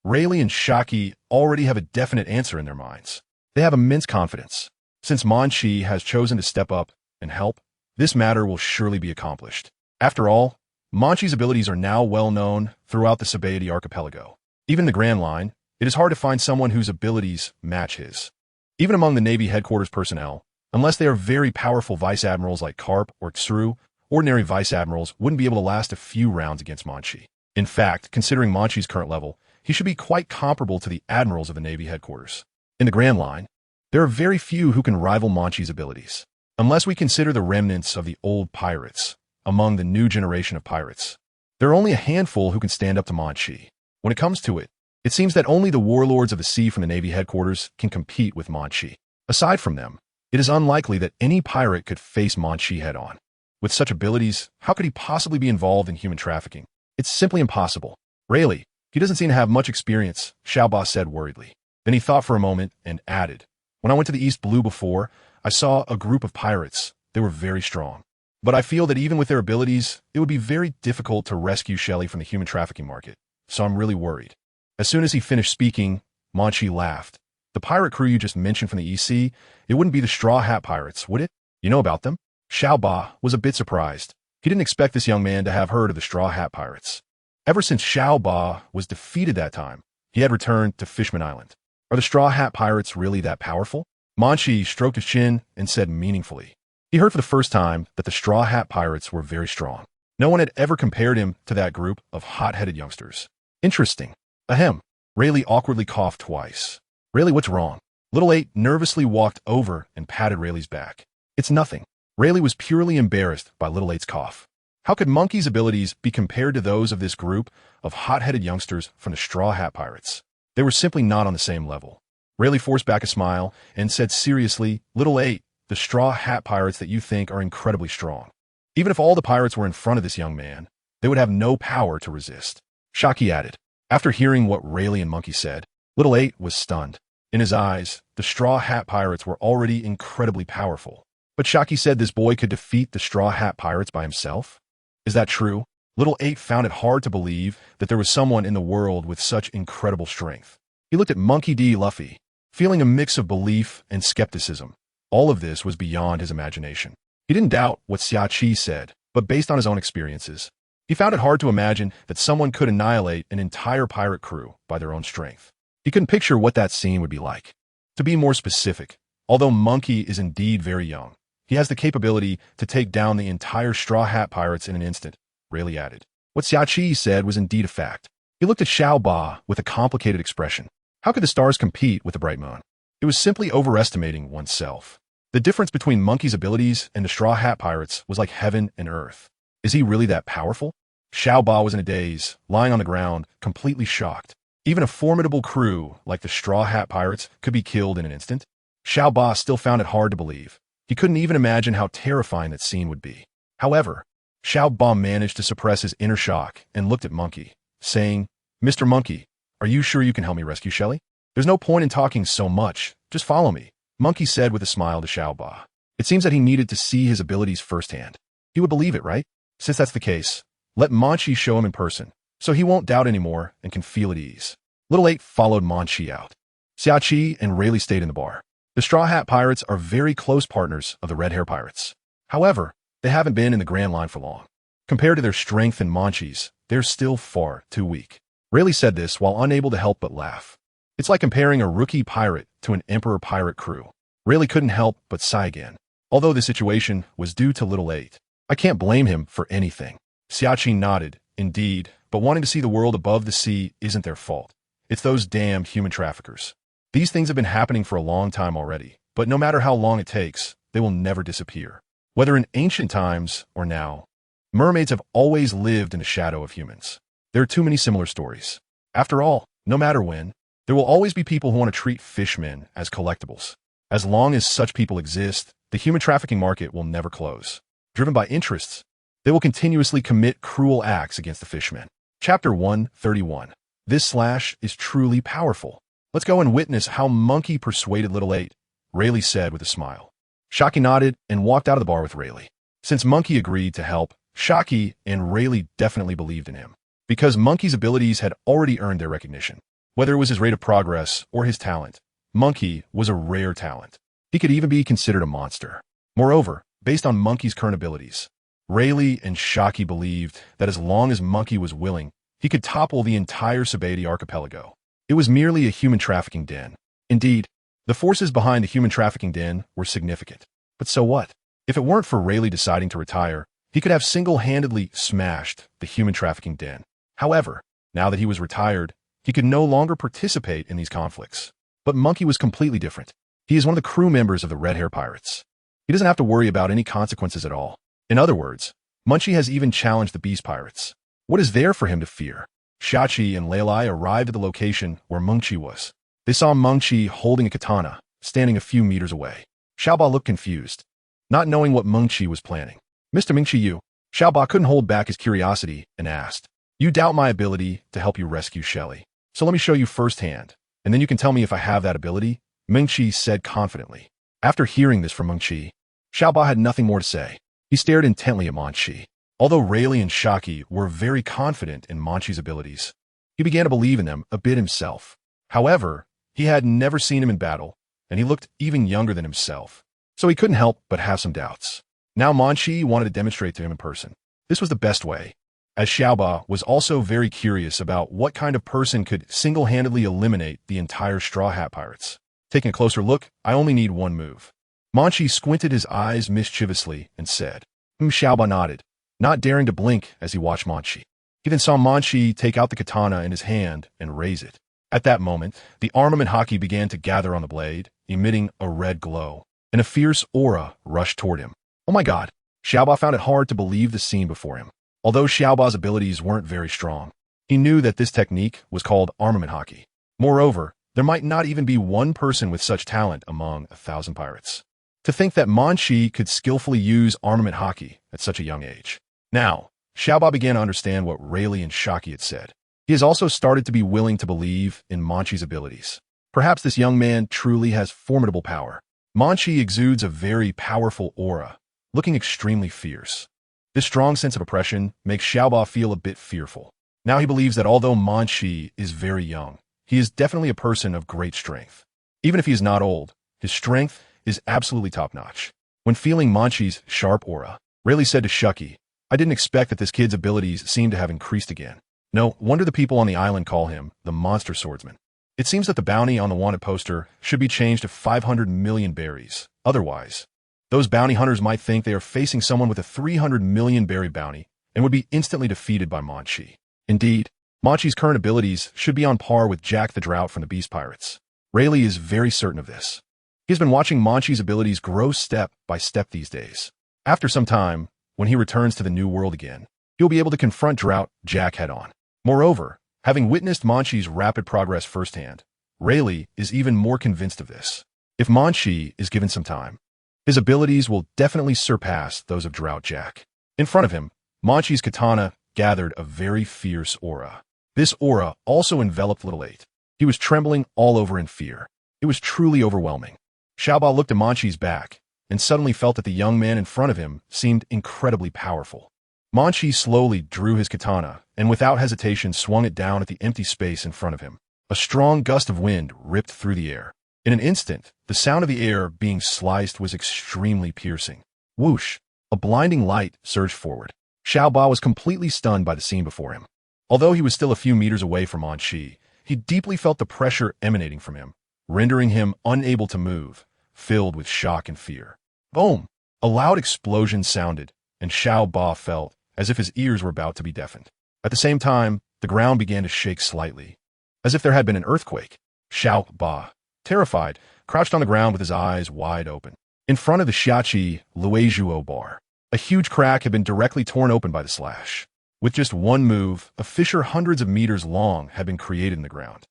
Rayleigh and Haki already have a definite answer in their minds. They have immense confidence. Since Munchie has chosen to step up and help, this matter will surely be accomplished. After all, Munchie's abilities are now well known throughout the TheAbility archipelago. Even in the Grand Line, it is hard to find someone whose abilities match his. Even among the Navy headquarters personnel, unless they are very powerful vice admirals like Karp or Xru, ordinary vice admirals wouldn't be able to last a few rounds against Munchie. In fact, considering Munchie's current level, he should be quite comparable to the admirals of the Navy headquarters. In the Grand Line, there are very few who can rival Munchie's abilities, unless we consider the remnants of the old pirates. Among the new generation of pirates, there are only a handful who can stand up to Munchie. When it comes to it, it seems that only the warlords of the sea from the Navy headquarters can compete with Munchie. Aside from them, it is unlikely that any pirate could face Munchie head-on. With such abilities, how could he possibly be involved in human trafficking? It's simply impossible. Rayleigh, he doesn't seem to have much experience, Xiaoba said worriedly. Then he thought for a moment and added, when I went to the East Blue before, I saw a group of pirates. They were very strong. But I feel that even with their abilities, it would be very difficult to rescue Shelly from the human trafficking market. So I'm really worried. As soon as he finished speaking, Munchie laughed. The pirate crew you just mentioned from the EC, it wouldn't be the Straw Hat Pirates, would it? You know about them? Xiaoba was a bit surprised. He didn't expect this young man to have heard of the Straw Hat Pirates. Ever since Xiaoba was defeated that time, he had returned to Fishman Island. Are the Straw Hat Pirates really that powerful? Munchie stroked his chin and said meaningfully. He heard for the first time that the Straw Hat Pirates were very strong. No one had ever compared him to that group of hot-headed youngsters. Interesting. Ahem. Rayleigh awkwardly coughed twice. Rayleigh, what's wrong? Little 8 nervously walked over and patted Rayleigh's back. It's nothing. Rayleigh was purely embarrassed by Little 8's cough. How could Monkey's abilities be compared to those of this group of hot-headed youngsters from the Straw Hat Pirates? They were simply not on the same level. Rayleigh forced back a smile and said seriously, Little 8, the Straw Hat Pirates that you think are incredibly strong. Even if all the pirates were in front of this young man, they would have no power to resist. Haki added. After hearing what Rayleigh and Monkey said, Little 8 was stunned. In his eyes, the Straw Hat Pirates were already incredibly powerful. But Haki said this boy could defeat the Straw Hat Pirates by himself? Is that true? Little 8 found it hard to believe that there was someone in the world with such incredible strength. He looked at Monkey D. Luffy, feeling a mix of belief and skepticism. All of this was beyond his imagination. He didn't doubt what Xiaoqi said, but based on his own experiences, he found it hard to imagine that someone could annihilate an entire pirate crew by their own strength. He couldn't picture what that scene would be like. To be more specific, although Monkey is indeed very young, he has the capability to take down the entire Straw Hat Pirates in an instant, Rayleigh added. What Xiaoqi said was indeed a fact. He looked at Xiaoba with a complicated expression. How could the stars compete with the bright moon? It was simply overestimating oneself. The difference between Monkey's abilities and the Straw Hat Pirates was like heaven and earth. Is he really that powerful? Xiaoba was in a daze, lying on the ground, completely shocked. Even a formidable crew like the Straw Hat Pirates could be killed in an instant. Xiaoba still found it hard to believe. He couldn't even imagine how terrifying that scene would be. However, Xiaoba managed to suppress his inner shock and looked at Monkey, saying, Mr. Monkey, are you sure you can help me rescue Shelly? There's no point in talking so much. Just follow me, Monkey said with a smile to Xiaoba. It seems that he needed to see his abilities firsthand. He would believe it, right? Since that's the case, let Munchie show him in person, so he won't doubt anymore and can feel at ease. Little 8 followed Munchie out. Xiaoqi and Rayleigh stayed in the bar. The Straw Hat Pirates are very close partners of the Red-Haired Pirates. However, they haven't been in the Grand Line for long. Compared to their strength and Munchie's, they're still far too weak. Rayleigh said this while unable to help but laugh. It's like comparing a rookie pirate to an emperor pirate crew. Rayleigh couldn't help but sigh again. Although the situation was due to little 8. I can't blame him for anything. Xiaoqi nodded. Indeed, but wanting to see the world above the sea isn't their fault. It's those damned human traffickers. These things have been happening for a long time already, but no matter how long it takes, they will never disappear. Whether in ancient times or now, mermaids have always lived in the shadow of humans. There are too many similar stories. After all, no matter when, there will always be people who want to treat fishmen as collectibles. As long as such people exist, the human trafficking market will never close. Driven by interests, they will continuously commit cruel acts against the fishmen. Chapter 131. This slash is truly powerful. Let's go and witness how Monkey persuaded little 8, Rayleigh said with a smile. Shaki nodded and walked out of the bar with Rayleigh. Since Monkey agreed to help, Shaki and Rayleigh definitely believed in him. Because Monkey's abilities had already earned their recognition. Whether it was his rate of progress or his talent, Monkey was a rare talent. He could even be considered a monster. Moreover, based on Monkey's current abilities, Rayleigh and Shaki believed that as long as Monkey was willing, he could topple the entire Sabaody archipelago. It was merely a human trafficking den. Indeed, the forces behind the human trafficking den were significant. But so what? If it weren't for Rayleigh deciding to retire, he could have single-handedly smashed the human trafficking den. However, now that he was retired, he could no longer participate in these conflicts. But Monkey was completely different. He is one of the crew members of the Red-Haired Pirates. He doesn't have to worry about any consequences at all. In other words, Munchie has even challenged the Beast Pirates. What is there for him to fear? Xiaoqi and Leilai arrived at the location where Munchie was. They saw Munchie holding a katana, standing a few meters away. Xiaoba looked confused, not knowing what Munchie was planning. Mr. Munchie, you. Xiaoba couldn't hold back his curiosity and asked, You doubt my ability to help you rescue Shelly. So let me show you firsthand, and then you can tell me if I have that ability, Munchie said confidently. After hearing this from Munchie, Xiaoba had nothing more to say. He stared intently at Munchie. Although Rayleigh and Shaki were very confident in Munchie's abilities, he began to believe in them a bit himself. However, he had never seen him in battle, and he looked even younger than himself, so he couldn't help but have some doubts. Now Munchie wanted to demonstrate to him in person. This was the best way, as Xiaoba was also very curious about what kind of person could single-handedly eliminate the entire Straw Hat Pirates. Taking a closer look, I only need one move. Munchie squinted his eyes mischievously and said, Xiaoba nodded, not daring to blink as he watched Munchie. He then saw Munchie take out the katana in his hand and raise it. At that moment, the armament Haki began to gather on the blade, emitting a red glow, and a fierce aura rushed toward him. Oh my god! Xiaoba found it hard to believe the scene before him. Although Xiaoba's abilities weren't very strong, he knew that this technique was called armament Haki. Moreover, there might not even be one person with such talent among 1,000 pirates. To think that Munchie could skillfully use armament Haki at such a young age. Now, Xiaoba began to understand what Rayleigh and Shaki had said. He has also started to be willing to believe in Munchie's abilities. Perhaps this young man truly has formidable power. Munchie exudes a very powerful aura, looking extremely fierce. This strong sense of oppression makes Xiaoba feel a bit fearful. Now he believes that although Munchie is very young, he is definitely a person of great strength. Even if he is not old, his strength is absolutely top-notch. When feeling Munchie's sharp aura, Rayleigh said to Shaki, I didn't expect that this kid's abilities seem to have increased again. No wonder the people on the island call him the Monster Swordsman. It seems that the bounty on the wanted poster should be changed to 500 million berries. Otherwise, those bounty hunters might think they are facing someone with a 300 million berry bounty and would be instantly defeated by Munchie. Indeed, Munchie's current abilities should be on par with Jack the Drought from the Beast Pirates. Rayleigh is very certain of this. He has been watching Munchie's abilities grow step by step these days. After some time, when he returns to the New World again, he'll be able to confront Drought Jack head-on. Moreover, having witnessed Munchie's rapid progress firsthand, Rayleigh is even more convinced of this. If Munchie is given some time, his abilities will definitely surpass those of Drought Jack. In front of him, Munchie's katana gathered a very fierce aura. This aura also enveloped Little 8. He was trembling all over in fear. It was truly overwhelming. Xiaoba looked at Munchie's back and suddenly felt that the young man in front of him seemed incredibly powerful. Munchie slowly drew his katana and without hesitation swung it down at the empty space in front of him. A strong gust of wind ripped through the air. In an instant, the sound of the air being sliced was extremely piercing. Whoosh! A blinding light surged forward. Xiao Ba was completely stunned by the scene before him. Although he was still a few meters away from Munchie, he deeply felt the pressure emanating from him, rendering him unable to move, filled with shock and fear. Boom! A loud explosion sounded, and Xiao Ba felt as if his ears were about to be deafened. At the same time, the ground began to shake slightly, as if there had been an earthquake. Xiao Ba, terrified, crouched on the ground with his eyes wide open. In front of the Xiachi Luizhuo bar, a huge crack had been directly torn open by the slash. With just one move, a fissure hundreds of meters long had been created in the ground.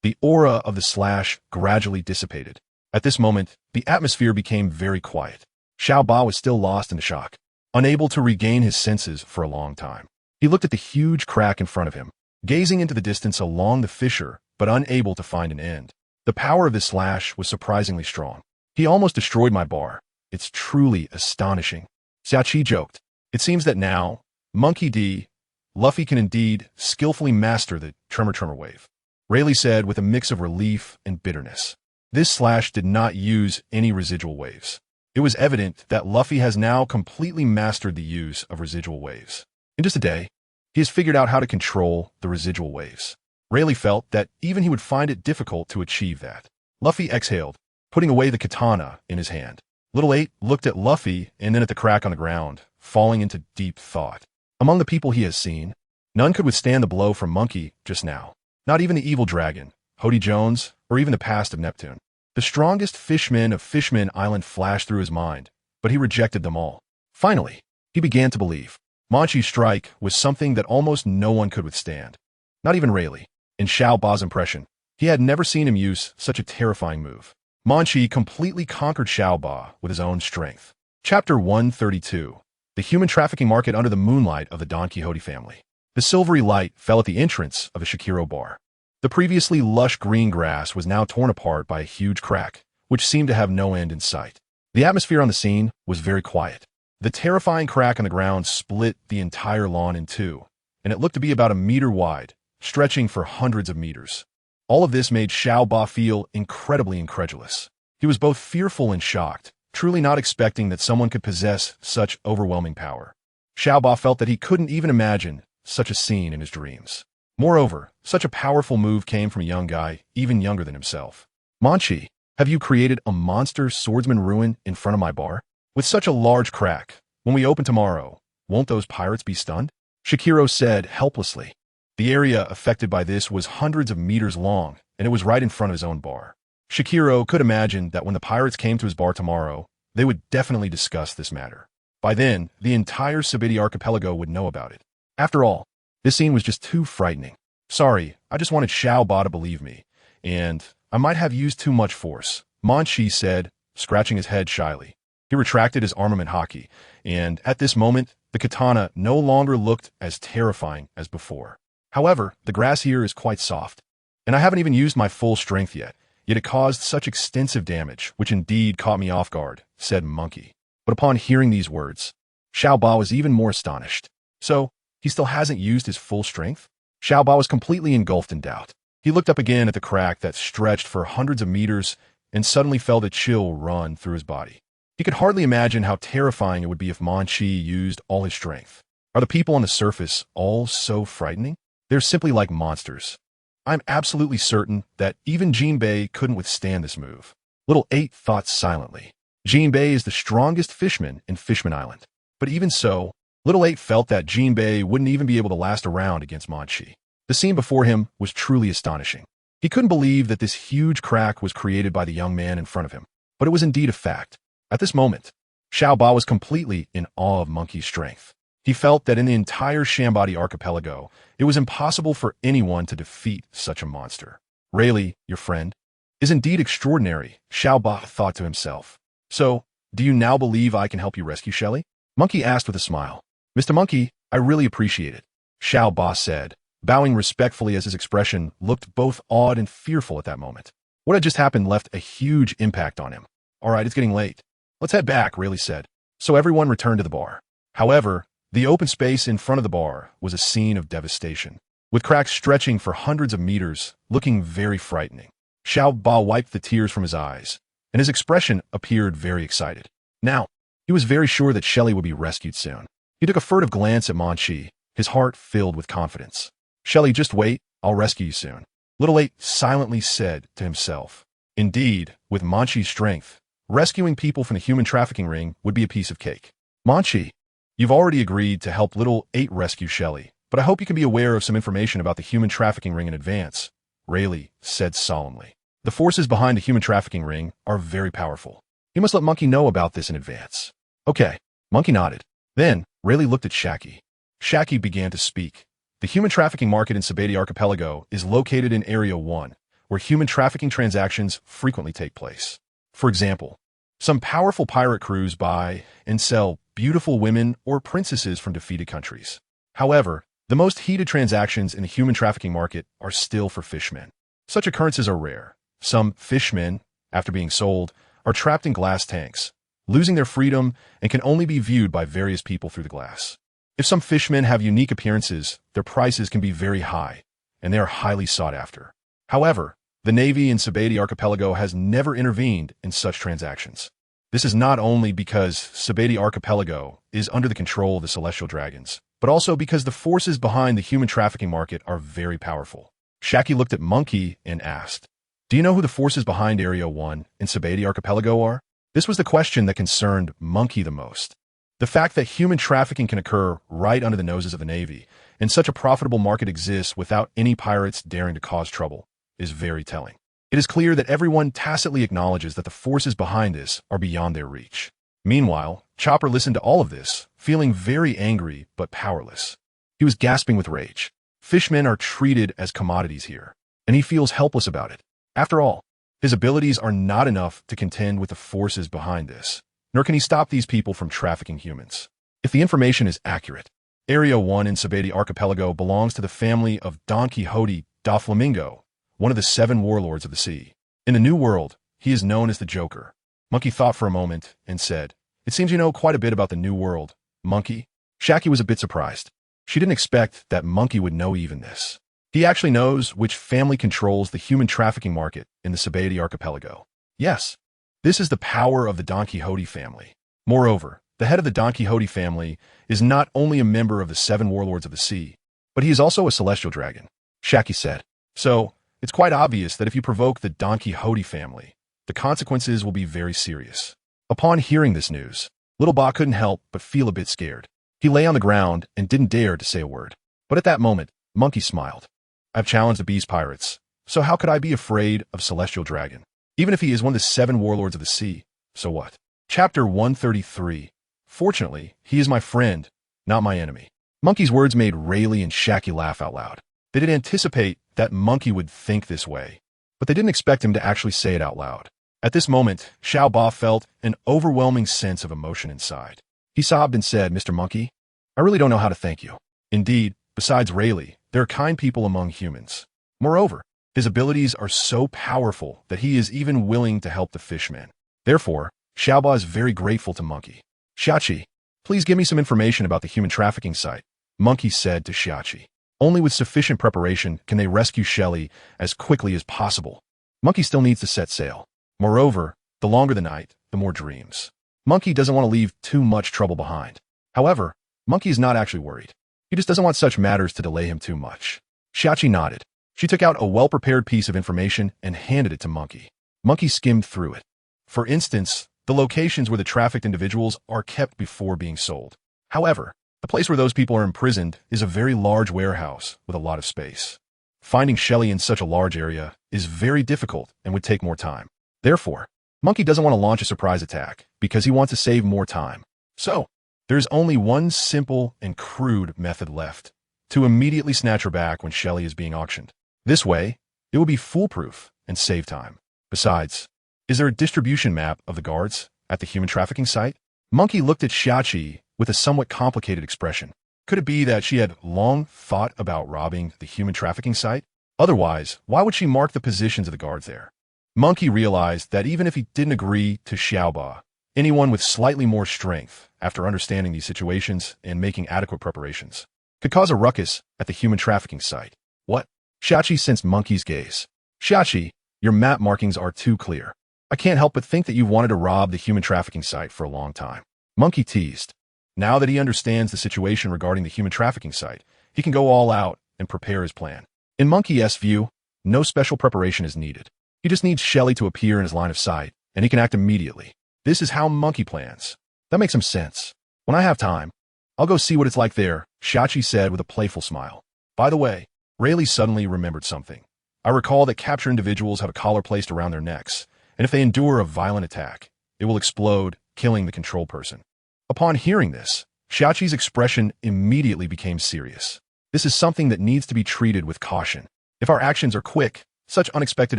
The aura of the slash gradually dissipated. At this moment, the atmosphere became very quiet. Xiao Ba was still lost in shock, unable to regain his senses for a long time. He looked at the huge crack in front of him, gazing into the distance along the fissure, but unable to find an end. The power of this slash was surprisingly strong. He almost destroyed my bar. It's truly astonishing. Xiaoqi joked. It seems that now, Monkey D. Luffy can indeed skillfully master the Tremor wave. Rayleigh said with a mix of relief and bitterness. This slash did not use any residual waves. It was evident that Luffy has now completely mastered the use of residual waves. In just a day, he has figured out how to control the residual waves. Rayleigh felt that even he would find it difficult to achieve that. Luffy exhaled, putting away the katana in his hand. Little 8 looked at Luffy and then at the crack on the ground, falling into deep thought. Among the people he has seen, none could withstand the blow from Monkey just now. Not even the evil dragon, Hody Jones, or even the past of Neptune. The strongest fishmen of Fishman Island flashed through his mind, but he rejected them all. Finally, he began to believe. Munchie's strike was something that almost no one could withstand. Not even Rayleigh. In Xiao Ba's impression, he had never seen him use such a terrifying move. Munchie completely conquered Xiao Ba with his own strength. Chapter 132. The human trafficking market under the moonlight of the Don Quixote family. The silvery light fell at the entrance of the Shikiro bar. The previously lush green grass was now torn apart by a huge crack, which seemed to have no end in sight. The atmosphere on the scene was very quiet. The terrifying crack on the ground split the entire lawn in two, and it looked to be about a meter wide, stretching for hundreds of meters. All of this made Xiao Ba feel incredibly incredulous. He was both fearful and shocked, truly not expecting that someone could possess such overwhelming power. Xiao Ba felt that he couldn't even imagine such a scene in his dreams. Moreover, such a powerful move came from a young guy, even younger than himself. Munchie, have you created a monster swordsman ruin in front of my bar? With such a large crack, when we open tomorrow, won't those pirates be stunned? Shikiro said helplessly. The area affected by this was hundreds of meters long, and it was right in front of his own bar. Shikiro could imagine that when the pirates came to his bar tomorrow, they would definitely discuss this matter. By then, the entire Sabiti archipelago would know about it. After all, this scene was just too frightening. Sorry, I just wanted Xiao Ba to believe me, and I might have used too much force, Munchie said, scratching his head shyly. He retracted his armament Haki, and at this moment, the katana no longer looked as terrifying as before. However, the grass here is quite soft, and I haven't even used my full strength yet it caused such extensive damage, which indeed caught me off guard, said Monkey. But upon hearing these words, Xiao Ba was even more astonished. So, he still hasn't used his full strength? Xiao Ba was completely engulfed in doubt. He looked up again at the crack that stretched for hundreds of meters and suddenly felt a chill run through his body. He could hardly imagine how terrifying it would be if Munchie used all his strength. Are the people on the surface all so frightening? They're simply like monsters. I'm absolutely certain that even Jinbei couldn't withstand this move. Little 8 thought silently. Jinbei is the strongest fishman in Fishman Island. But even so, Little 8 felt that Jinbei wouldn't even be able to last a round against Munchie. The scene before him was truly astonishing. He couldn't believe that this huge crack was created by the young man in front of him. But it was indeed a fact. At this moment, Xiao Ba was completely in awe of Monkey's strength. He felt that in the entire Shambati archipelago, it was impossible for anyone to defeat such a monster. Rayleigh, your friend, is indeed extraordinary, Xiao Ba thought to himself. So, do you now believe I can help you rescue Shelly? Monkey asked with a smile. Mr. Monkey, I really appreciate it, Xiao Ba said, bowing respectfully as his expression looked both awed and fearful at that moment. What had just happened left a huge impact on him. All right, it's getting late. Let's head back, Rayleigh said. So everyone returned to the bar. However, the open space in front of the bar was a scene of devastation, with cracks stretching for hundreds of meters, looking very frightening. Xiao Ba wiped the tears from his eyes, and his expression appeared very excited. Now, he was very sure that Shelly would be rescued soon. He took a furtive glance at Munchie, his heart filled with confidence. Shelly, just wait, I'll rescue you soon. Little 8 silently said to himself. Indeed, with Munchie's strength, rescuing people from the human trafficking ring would be a piece of cake. Munchie, you've already agreed to help Little 8 rescue Shelly, but I hope you can be aware of some information about the human trafficking ring in advance, Rayleigh said solemnly. The forces behind the human trafficking ring are very powerful. You must let Monkey know about this in advance. Okay, Monkey nodded. Then, Rayleigh looked at Shaki. Shaki began to speak. The human trafficking market in Sabati Archipelago is located in Area 1, where human trafficking transactions frequently take place. For example, some powerful pirate crews buy and sell beautiful women or princesses from defeated countries. However, the most heated transactions in the human trafficking market are still for fishmen. Such occurrences are rare. Some fishmen, after being sold, are trapped in glass tanks, losing their freedom and can only be viewed by various people through the glass. If some fishmen have unique appearances, their prices can be very high, and they are highly sought after. However, the Navy in Sabati Archipelago has never intervened in such transactions. This is not only because Sabati Archipelago is under the control of the Celestial Dragons, but also because the forces behind the human trafficking market are very powerful. Shaki looked at Monkey and asked, Do you know who the forces behind Area 1 in Sabati Archipelago are? This was the question that concerned Monkey the most. The fact that human trafficking can occur right under the noses of the Navy, and such a profitable market exists without any pirates daring to cause trouble, is very telling. It is clear that everyone tacitly acknowledges that the forces behind this are beyond their reach. Meanwhile, Chopper listened to all of this, feeling very angry but powerless. He was gasping with rage. Fishmen are treated as commodities here, and he feels helpless about it. After all, his abilities are not enough to contend with the forces behind this, nor can he stop these people from trafficking humans. If the information is accurate, Area 1 in Sabati Archipelago belongs to the family of Don Quixote da Flamingo, one of the 7 warlords of the sea. In the New World, he is known as the Joker. Monkey thought for a moment and said, It seems you know quite a bit about the New World, Monkey. Shaki was a bit surprised. She didn't expect that Monkey would know even this. He actually knows which family controls the human trafficking market in the Sabati Archipelago. Yes, this is the power of the Don Quixote family. Moreover, the head of the Don Quixote family is not only a member of the 7 warlords of the sea, but he is also a celestial dragon, Shaki said. So, it's quite obvious that if you provoke the Don Quixote family, the consequences will be very serious. Upon hearing this news, Little Ba couldn't help but feel a bit scared. He lay on the ground and didn't dare to say a word. But at that moment, Monkey smiled. I've challenged the Beast Pirates, so how could I be afraid of Celestial Dragon? Even if he is one of the 7 warlords of the sea, so what? Chapter 133. Fortunately, he is my friend, not my enemy. Monkey's words made Rayleigh and Shaki laugh out loud. They didn't anticipate that Monkey would think this way, but they didn't expect him to actually say it out loud. At this moment, Xiao Ba felt an overwhelming sense of emotion inside. He sobbed and said, Mr. Monkey, I really don't know how to thank you. Indeed, besides Rayleigh, there are kind people among humans. Moreover, his abilities are so powerful that he is even willing to help the fishmen. Therefore, Xiao Ba is very grateful to Monkey. Xiachi, please give me some information about the human trafficking site, Monkey said to Xiachi. Only with sufficient preparation can they rescue Shelly as quickly as possible. Monkey still needs to set sail. Moreover, the longer the night, the more dreams. Monkey doesn't want to leave too much trouble behind. However, Monkey is not actually worried. He just doesn't want such matters to delay him too much. Xiachi nodded. She took out a well-prepared piece of information and handed it to Monkey. Monkey skimmed through it. For instance, the locations where the trafficked individuals are kept before being sold. However, the place where those people are imprisoned is a very large warehouse with a lot of space. Finding Shelly in such a large area is very difficult and would take more time. Therefore, Monkey doesn't want to launch a surprise attack because he wants to save more time. So, there's only one simple and crude method left: to immediately snatch her back when Shelly is being auctioned. This way, it will be foolproof and save time. Besides, is there a distribution map of the guards at the human trafficking site? Monkey looked at Xiachi with a somewhat complicated expression. Could it be that she had long thought about robbing the human trafficking site? Otherwise, why would she mark the positions of the guards there? Monkey realized that even if he didn't agree to Xiaoba, anyone with slightly more strength, after understanding these situations and making adequate preparations, could cause a ruckus at the human trafficking site. What? Xiachi sensed Monkey's gaze. Xiachi, your map markings are too clear. I can't help but think that you've wanted to rob the human trafficking site for a long time. Monkey teased. Now that he understands the situation regarding the human trafficking site, he can go all out and prepare his plan. In Monkey's view, no special preparation is needed. He just needs Shelly to appear in his line of sight, and he can act immediately. This is how Monkey plans. That makes some sense. When I have time, I'll go see what it's like there, Shachi said with a playful smile. By the way, Rayleigh suddenly remembered something. I recall that captured individuals have a collar placed around their necks, and if they endure a violent attack, it will explode, killing the control person. Upon hearing this, Shachi's expression immediately became serious. This is something that needs to be treated with caution. If our actions are quick, such unexpected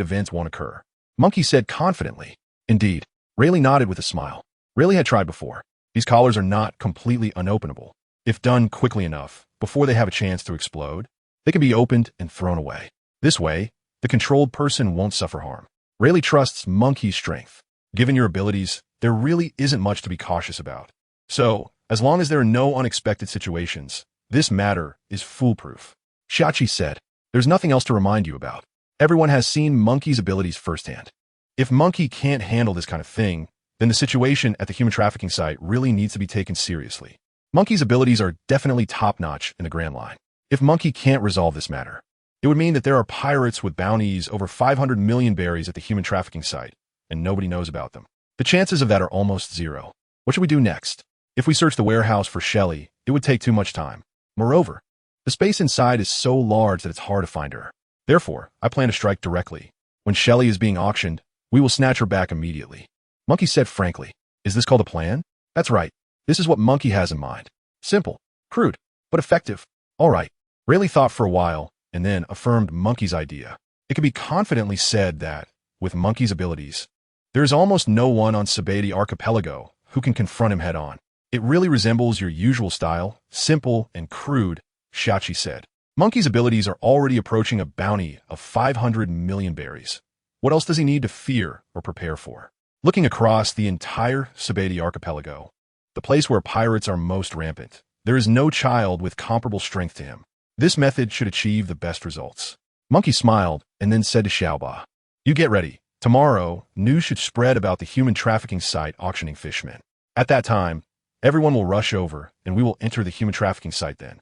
events won't occur. Monkey said confidently. Indeed. Rayleigh nodded with a smile. Rayleigh had tried before. These collars are not completely unopenable. If done quickly enough, before they have a chance to explode, they can be opened and thrown away. This way, the controlled person won't suffer harm. Rayleigh trusts Monkey's strength. Given your abilities, there really isn't much to be cautious about. So, as long as there are no unexpected situations, this matter is foolproof. Shachi said, there's nothing else to remind you about. Everyone has seen Monkey's abilities firsthand. If Monkey can't handle this kind of thing, then the situation at the human trafficking site really needs to be taken seriously. Monkey's abilities are definitely top-notch in the Grand Line. If Monkey can't resolve this matter, it would mean that there are pirates with bounties over 500 million berries at the human trafficking site, and nobody knows about them. The chances of that are almost zero. What should we do next? If we search the warehouse for Shelly, it would take too much time. Moreover, the space inside is so large that it's hard to find her. Therefore, I plan to strike directly. When Shelly is being auctioned, we will snatch her back immediately. Monkey said frankly, is this called a plan? That's right. This is what Monkey has in mind. Simple, crude, but effective. All right. Rayleigh thought for a while, and then affirmed Monkey's idea. It can be confidently said that, with Monkey's abilities, there is almost no one on TheAbility Archipelago who can confront him head-on. It really resembles your usual style, simple and crude, Shachi said. Monkey's abilities are already approaching a bounty of 500 million berries. What else does he need to fear or prepare for? Looking across the entire TheAbility Archipelago, the place where pirates are most rampant, there is no child with comparable strength to him. This method should achieve the best results. Monkey smiled and then said to Xiaoba, you get ready. Tomorrow, news should spread about the human trafficking site auctioning fishmen. At that time, everyone will rush over, and we will enter the human trafficking site then.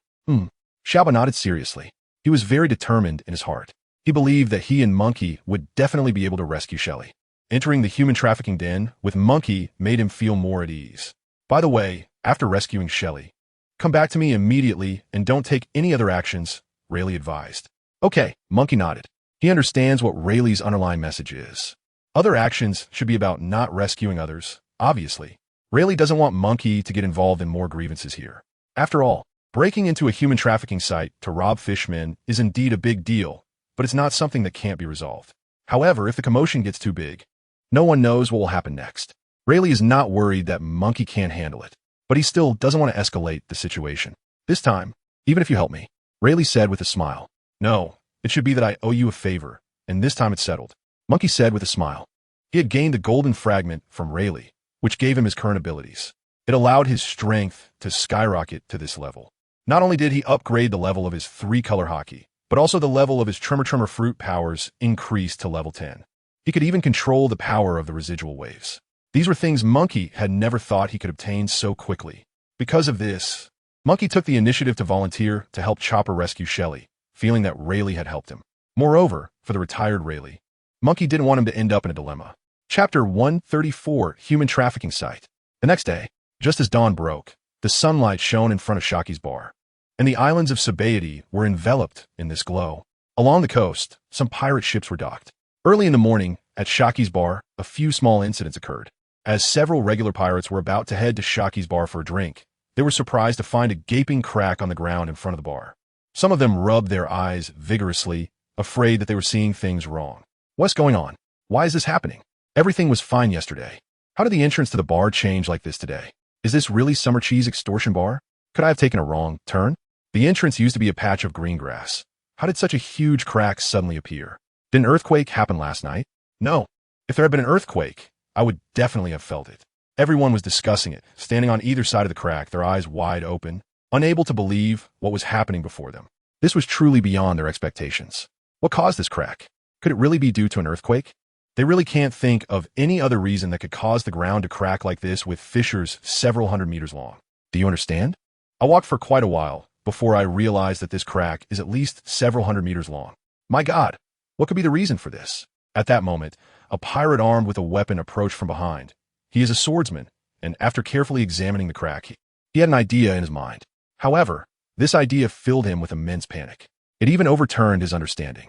Xiaoba nodded seriously. He was very determined in his heart. He believed that he and Monkey would definitely be able to rescue Shelly. Entering the human trafficking den with Monkey made him feel more at ease. By the way, after rescuing Shelly, come back to me immediately and don't take any other actions, Rayleigh advised. Okay, Monkey nodded. He understands what Rayleigh's underlying message is. Other actions should be about not rescuing others, obviously. Rayleigh doesn't want Monkey to get involved in more grievances here. After all, breaking into a human trafficking site to rob fishmen is indeed a big deal, but it's not something that can't be resolved. However, if the commotion gets too big, no one knows what will happen next. Rayleigh is not worried that Monkey can't handle it, but he still doesn't want to escalate the situation. This time, even if you help me, Rayleigh said with a smile. No, it should be that I owe you a favor, and this time it's settled. Monkey said with a smile. He had gained the golden fragment from Rayleigh, which gave him his current abilities. It allowed his strength to skyrocket to this level. Not only did he upgrade the level of his 3-color Haki, but also the level of his Tremor Fruit powers increased to level 10. He could even control the power of the residual waves. These were things Monkey had never thought he could obtain so quickly. Because of this, Monkey took the initiative to volunteer to help Chopper rescue Shelly, feeling that Rayleigh had helped him. Moreover, for the retired Rayleigh, Monkey didn't want him to end up in a dilemma. Chapter 134, Human Trafficking Site. The next day, just as dawn broke, the sunlight shone in front of Shaki's bar, and the islands of TheAbility were enveloped in this glow. Along the coast, some pirate ships were docked. Early in the morning, at Shaki's bar, a few small incidents occurred. As several regular pirates were about to head to Shaki's bar for a drink, they were surprised to find a gaping crack on the ground in front of the bar. Some of them rubbed their eyes vigorously, afraid that they were seeing things wrong. What's going on? Why is this happening? Everything was fine yesterday. How did the entrance to the bar change like this today? Is this really Summer Cheese Extortion Bar? Could I have taken a wrong turn? The entrance used to be a patch of green grass. How did such a huge crack suddenly appear? Did an earthquake happen last night? No. If there had been an earthquake, I would definitely have felt it. Everyone was discussing it, standing on either side of the crack, their eyes wide open, unable to believe what was happening before them. This was truly beyond their expectations. What caused this crack? Could it really be due to an earthquake? They really can't think of any other reason that could cause the ground to crack like this with fissures several hundred meters long. Do you understand? I walked for quite a while before I realized that this crack is at least several hundred meters long. My God, what could be the reason for this? At that moment, a pirate armed with a weapon approached from behind. He is a swordsman, and after carefully examining the crack, he had an idea in his mind. However, this idea filled him with immense panic. It even overturned his understanding.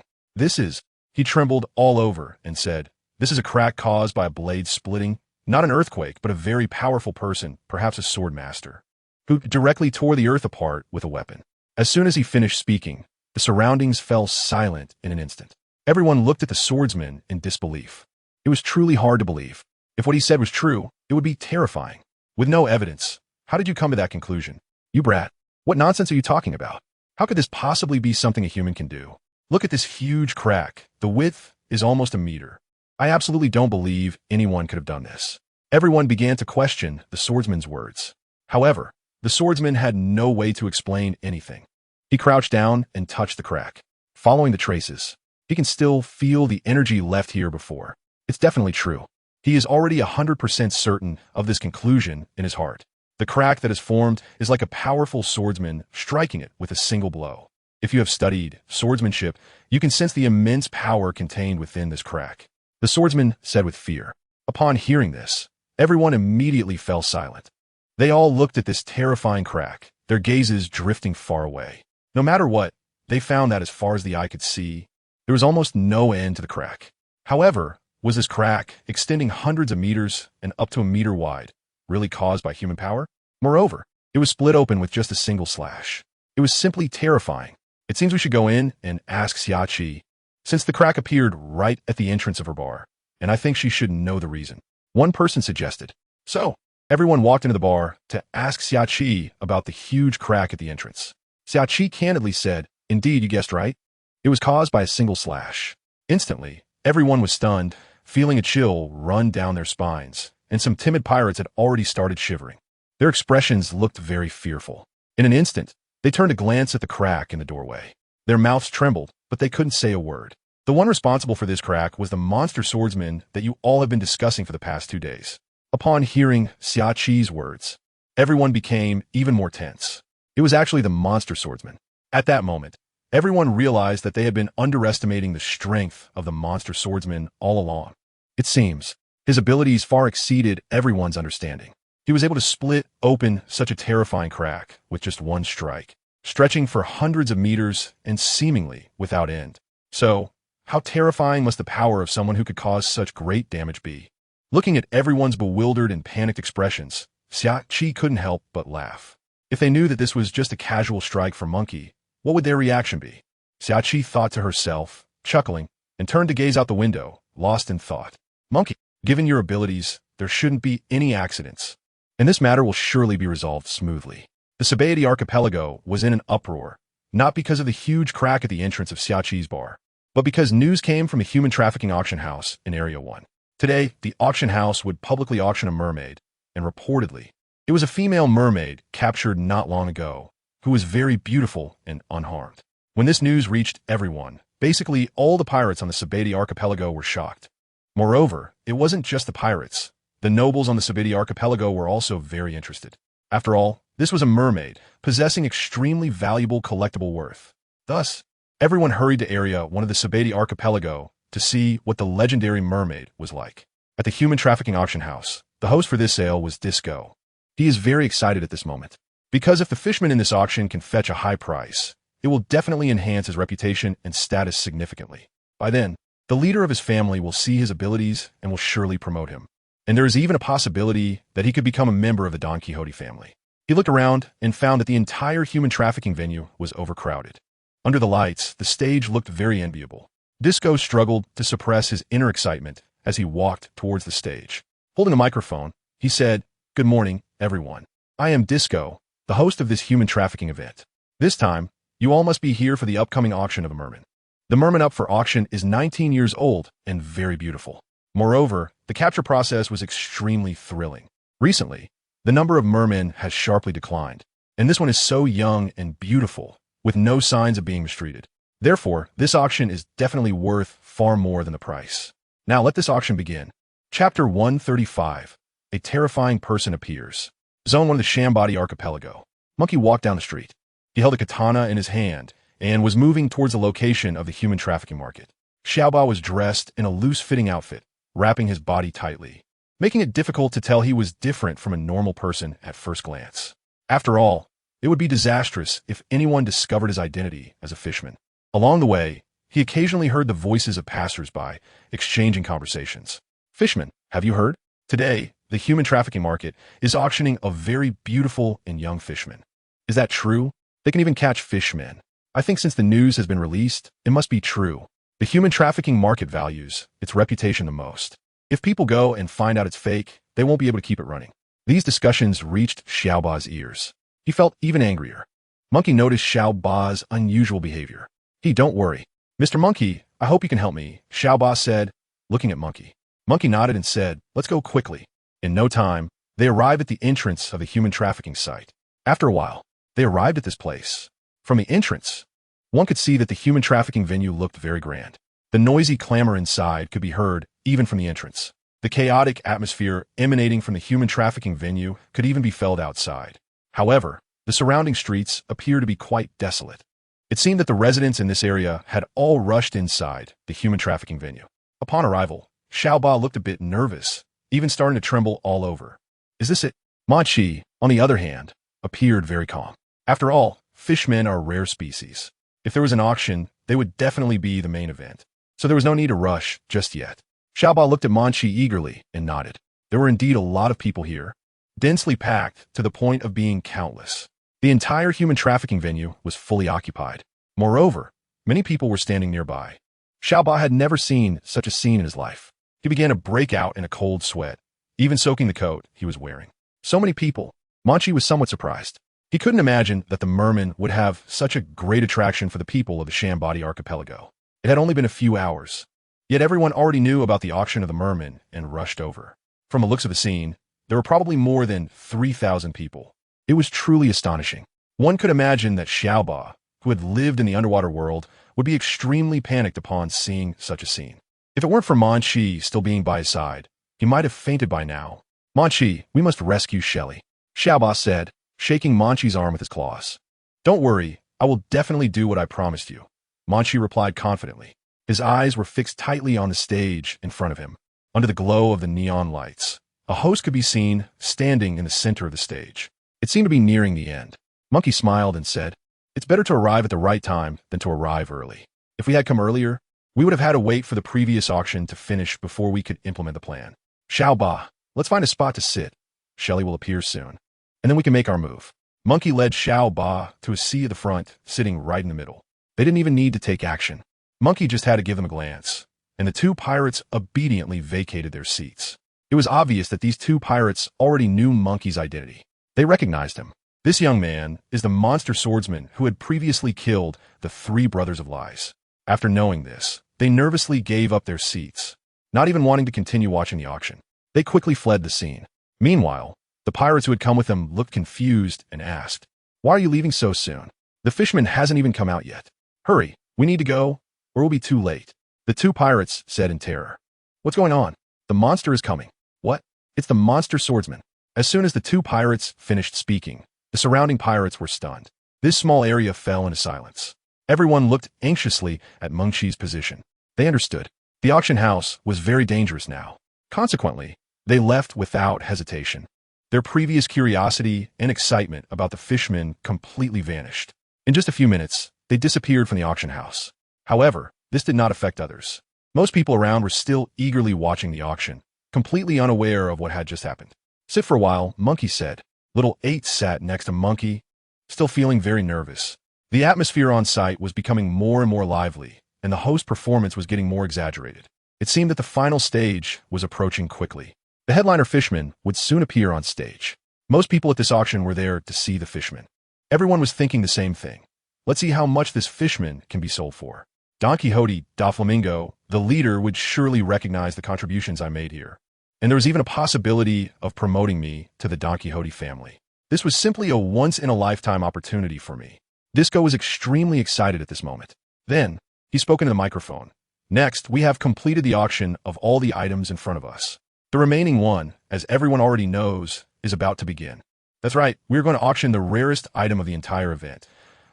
He trembled all over and said, this is a crack caused by a blade splitting, not an earthquake, but a very powerful person, perhaps a sword master, who directly tore the earth apart with a weapon. As soon as he finished speaking, the surroundings fell silent in an instant. Everyone looked at the swordsman in disbelief. It was truly hard to believe. If what he said was true, it would be terrifying. With no evidence, how did you come to that conclusion? You brat. What nonsense are you talking about? How could this possibly be something a human can do? Look at this huge crack. The width is almost a meter. I absolutely don't believe anyone could have done this. Everyone began to question the swordsman's words. However, the swordsman had no way to explain anything. He crouched down and touched the crack. Following the traces, he can still feel the energy left here before. It's definitely true. He is already 100% certain of this conclusion in his heart. The crack that is formed is like a powerful swordsman striking it with a single blow. If you have studied swordsmanship, you can sense the immense power contained within this crack. The swordsman said with fear. Upon hearing this, everyone immediately fell silent. They all looked at this terrifying crack, their gazes drifting far away. No matter what, they found that as far as the eye could see, there was almost no end to the crack. However, was this crack, extending hundreds of meters and up to a meter wide, really caused by human power? Moreover, it was split open with just a single slash. It was simply terrifying. It seems we should go in and ask Xiachi, since the crack appeared right at the entrance of her bar, and I think she should know the reason. One person suggested. So, everyone walked into the bar to ask Xiachi about the huge crack at the entrance. Xiachi candidly said, indeed, you guessed right. It was caused by a single slash. Instantly, everyone was stunned, feeling a chill run down their spines, and some timid pirates had already started shivering. Their expressions looked very fearful. In an instant, they turned to glance at the crack in the doorway. Their mouths trembled, but they couldn't say a word. The one responsible for this crack was the monster swordsman that you all have been discussing for the past 2 days. Upon hearing Xiaqi's words, everyone became even more tense. It was actually the monster swordsman. At that moment, everyone realized that they had been underestimating the strength of the monster swordsman all along. It seems his abilities far exceeded everyone's understanding. He was able to split open such a terrifying crack with just one strike, stretching for hundreds of meters and seemingly without end. So, how terrifying must the power of someone who could cause such great damage be? Looking at everyone's bewildered and panicked expressions, Xiachi couldn't help but laugh. If they knew that this was just a casual strike for Monkey, what would their reaction be? Xiachi thought to herself, chuckling, and turned to gaze out the window, lost in thought. Monkey, given your abilities, there shouldn't be any accidents, and this matter will surely be resolved smoothly. The TheAbility archipelago was in an uproar, not because of the huge crack at the entrance of Xiaqi's bar, but because news came from a human trafficking auction house in Area 1. Today, the auction house would publicly auction a mermaid, and reportedly, it was a female mermaid captured not long ago, who was very beautiful and unharmed. When this news reached everyone, basically all the pirates on the TheAbility archipelago were shocked. Moreover, it wasn't just the pirates. The nobles on the TheAbility archipelago were also very interested. After all, this was a mermaid, possessing extremely valuable collectible worth. Thus, everyone hurried to Area 1 of the TheAbility archipelago to see what the legendary mermaid was like. At the human trafficking auction house, the host for this sale was Disco. He is very excited at this moment, because if the fishman in this auction can fetch a high price, it will definitely enhance his reputation and status significantly. By then, the leader of his family will see his abilities and will surely promote him. And there is even a possibility that he could become a member of the Don Quixote family. He looked around and found that the entire human trafficking venue was overcrowded. Under the lights, the stage looked very enviable. Disco struggled to suppress his inner excitement as he walked towards the stage. Holding a microphone, he said, "Good morning, everyone. I am Disco, the host of this human trafficking event. This time, you all must be here for the upcoming auction of a merman. The merman up for auction is 19 years old and very beautiful. Moreover, the capture process was extremely thrilling. Recently, the number of mermen has sharply declined, and this one is so young and beautiful, with no signs of being mistreated. Therefore, this auction is definitely worth far more than the price. Now let this auction begin." Chapter 135. A terrifying person appears. Zone 1 of the Shambody Archipelago. Munchie walked down the street. He held a katana in his hand and was moving towards the location of the human trafficking market. Xiaoba was dressed in a loose-fitting outfit, wrapping his body tightly, making it difficult to tell he was different from a normal person at first glance. After all, it would be disastrous if anyone discovered his identity as a fishman. Along the way, he occasionally heard the voices of passers-by, exchanging conversations. "Fishman, have you heard? Today, the human trafficking market is auctioning a very beautiful and young fishman. Is that true? They can even catch fishmen. I think since the news has been released, it must be true. The human trafficking market values its reputation the most. If people go and find out it's fake, they won't be able to keep it running." These discussions reached Xiaoba's ears. He felt even angrier. Munchie noticed Xiaoba's unusual behavior. "Don't worry. Mr. Munchie, I hope you can help me," Xiaoba said, looking at Munchie. Munchie nodded and said, "Let's go quickly." In no time, they arrived at the entrance of the human trafficking site. After a while, they arrived at this place. From the entrance, one could see that the human trafficking venue looked very grand. The noisy clamor inside could be heard even from the entrance. The chaotic atmosphere emanating from the human trafficking venue could even be felt outside. However, the surrounding streets appeared to be quite desolate. It seemed that the residents in this area had all rushed inside the human trafficking venue. Upon arrival, Xiaoba looked a bit nervous, even starting to tremble all over. "Is this it?" Munchie, on the other hand, appeared very calm. After all, fishmen are a rare species. If there was an auction, they would definitely be the main event. So there was no need to rush just yet. Xiaoba looked at Munchie eagerly and nodded. There were indeed a lot of people here, densely packed to the point of being countless. The entire human trafficking venue was fully occupied. Moreover, many people were standing nearby. Xiaoba had never seen such a scene in his life. He began to break out in a cold sweat, even soaking the coat he was wearing. So many people. Munchie was somewhat surprised. He couldn't imagine that the merman would have such a great attraction for the people of the Shambody Archipelago. It had only been a few hours, yet everyone already knew about the auction of the merman and rushed over. From the looks of the scene, there were probably more than 3,000 people. It was truly astonishing. One could imagine that Xiaoba, who had lived in the underwater world, would be extremely panicked upon seeing such a scene. If it weren't for Munchie still being by his side, he might have fainted by now. "Munchie, we must rescue Shelly," Xiaoba said, shaking Munchie's arm with his claws. "Don't worry, I will definitely do what I promised you," Munchie replied confidently. His eyes were fixed tightly on the stage in front of him. Under the glow of the neon lights, a host could be seen standing in the center of the stage. It seemed to be nearing the end. Munchie smiled and said, "It's better to arrive at the right time than to arrive early. If we had come earlier, we would have had to wait for the previous auction to finish before we could implement the plan. Xiaoba, let's find a spot to sit. Shelly will appear soon, and then we can make our move." Munchie led Xiaoba to a seat at the front, sitting right in the middle. They didn't even need to take action. Munchie just had to give them a glance, and the two pirates obediently vacated their seats. It was obvious that these two pirates already knew Munchie's identity. They recognized him. This young man is the monster swordsman who had previously killed the three brothers of lies. After knowing this, they nervously gave up their seats, not even wanting to continue watching the auction. They quickly fled the scene. Meanwhile, the pirates who had come with them looked confused and asked, "Why are you leaving so soon? The fisherman hasn't even come out yet. Hurry, we need to go, or we'll be too late." The two pirates said in terror, "What's going on? The monster is coming." "What? It's the monster swordsman." As soon as the two pirates finished speaking, the surrounding pirates were stunned. This small area fell into silence. Everyone looked anxiously at Munchie's position. They understood. The auction house was very dangerous now. Consequently, they left without hesitation. Their previous curiosity and excitement about the fishmen completely vanished. In just a few minutes, they disappeared from the auction house. However, this did not affect others. Most people around were still eagerly watching the auction, completely unaware of what had just happened. "Sit for a while," Munchie said. Little 8 sat next to Munchie, still feeling very nervous. The atmosphere on site was becoming more and more lively, and the host performance was getting more exaggerated. It seemed that the final stage was approaching quickly. The headliner fishman would soon appear on stage. Most people at this auction were there to see the fishman. Everyone was thinking the same thing. Let's see how much this fishman can be sold for. Don Quixote da Flamingo, the leader, would surely recognize the contributions I made here. And there was even a possibility of promoting me to the Don Quixote family. This was simply a once-in-a-lifetime opportunity for me. Disco was extremely excited at this moment. Then, he spoke into the microphone. "Next, we have completed the auction of all the items in front of us. The remaining one, as everyone already knows, is about to begin. That's right, we're going to auction the rarest item of the entire event.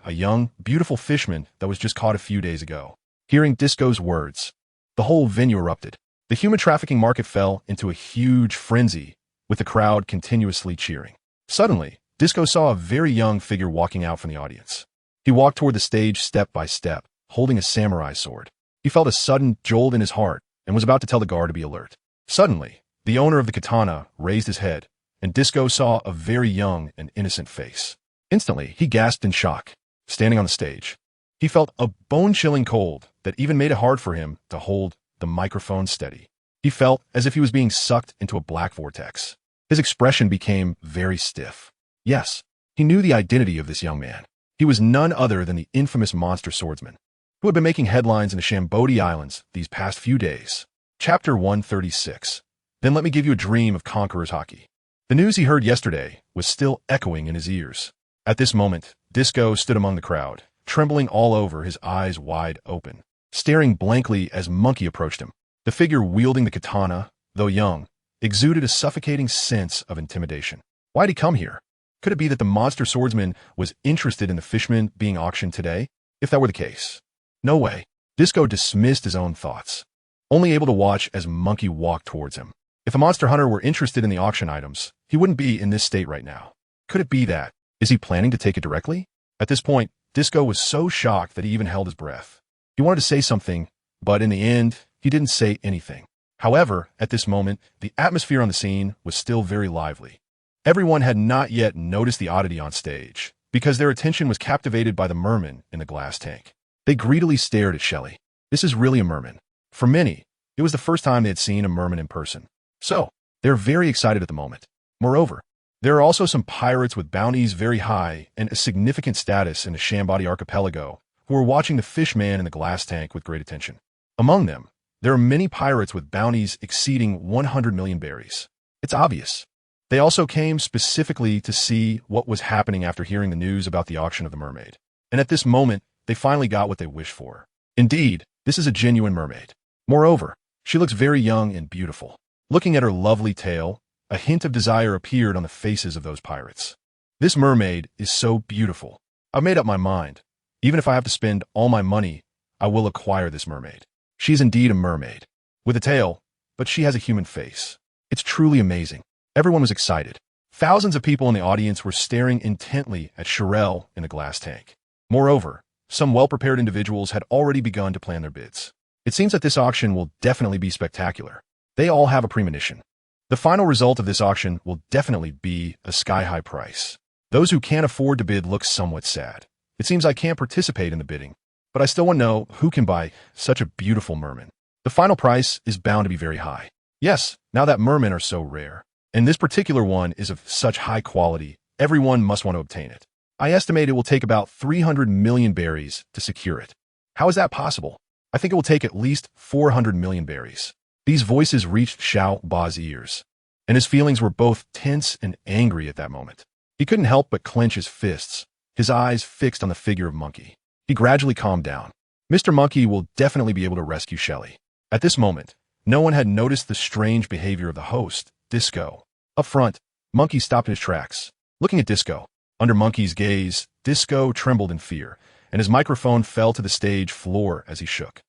A young, beautiful fishman that was just caught a few days ago. Hearing Disco's words, the whole venue erupted. The human trafficking market fell into a huge frenzy, with the crowd continuously cheering. Suddenly, Disco saw a very young figure walking out from the audience. He walked toward the stage step by step, holding a samurai sword. He felt a sudden jolt in his heart and was about to tell the guard to be alert. Suddenly, the owner of the katana raised his head, and Disco saw a very young and innocent face. Instantly, he gasped in shock. Standing on the stage, he felt a bone-chilling cold that even made it hard for him to hold the microphone steady. He felt as if he was being sucked into a black vortex. His expression became very stiff. Yes, he knew the identity of this young man. He was none other than the infamous monster swordsman, who had been making headlines in the Shambodi Islands these past few days. Chapter 136. Then let me give you a dream of Conqueror's Haki. The news he heard yesterday was still echoing in his ears. At this moment, Disco stood among the crowd, trembling all over, his eyes wide open, staring blankly as Munchie approached him. The figure wielding the katana, though young, exuded a suffocating sense of intimidation. Why'd he come here? Could it be that the monster swordsman was interested in the fishman being auctioned today? If that were the case. No way. Disco dismissed his own thoughts, only able to watch as Munchie walked towards him. If a monster hunter were interested in the auction items, he wouldn't be in this state right now. Could it be that? Is he planning to take it directly? At this point, Disco was so shocked that he even held his breath. He wanted to say something, but in the end, he didn't say anything. However, at this moment, the atmosphere on the scene was still very lively. Everyone had not yet noticed the oddity on stage, because their attention was captivated by the merman in the glass tank. They greedily stared at Shelley. This is really a merman. For many, it was the first time they had seen a merman in person. So, they're very excited at the moment. Moreover, there are also some pirates with bounties very high and a significant status in the Shambodi archipelago who are watching the fishman in the glass tank with great attention. Among them, there are many pirates with bounties exceeding 100 million berries. It's obvious. They also came specifically to see what was happening after hearing the news about the auction of the mermaid. And at this moment, they finally got what they wished for. Indeed, this is a genuine mermaid. Moreover, she looks very young and beautiful. Looking at her lovely tail, a hint of desire appeared on the faces of those pirates. This mermaid is so beautiful. I've made up my mind. Even if I have to spend all my money, I will acquire this mermaid. She is indeed a mermaid, with a tail, but she has a human face. It's truly amazing. Everyone was excited. Thousands of people in the audience were staring intently at Shirelle in the glass tank. Moreover, some well-prepared individuals had already begun to plan their bids. It seems that this auction will definitely be spectacular. They all have a premonition. The final result of this auction will definitely be a sky-high price. Those who can't afford to bid look somewhat sad. It seems I can't participate in the bidding, but I still want to know who can buy such a beautiful merman. The final price is bound to be very high. Yes, now that mermen are so rare, and this particular one is of such high quality, everyone must want to obtain it. I estimate it will take about 300 million berries to secure it. How is that possible? I think it will take at least 400 million berries. These voices reached Xiao Ba's ears, and his feelings were both tense and angry at that moment. He couldn't help but clench his fists, his eyes fixed on the figure of Munchie. He gradually calmed down. Mr. Munchie will definitely be able to rescue Shelley. At this moment, no one had noticed the strange behavior of the host, Disco. Up front, Munchie stopped in his tracks, looking at Disco. Under Munchie's gaze, Disco trembled in fear, and his microphone fell to the stage floor as he shook.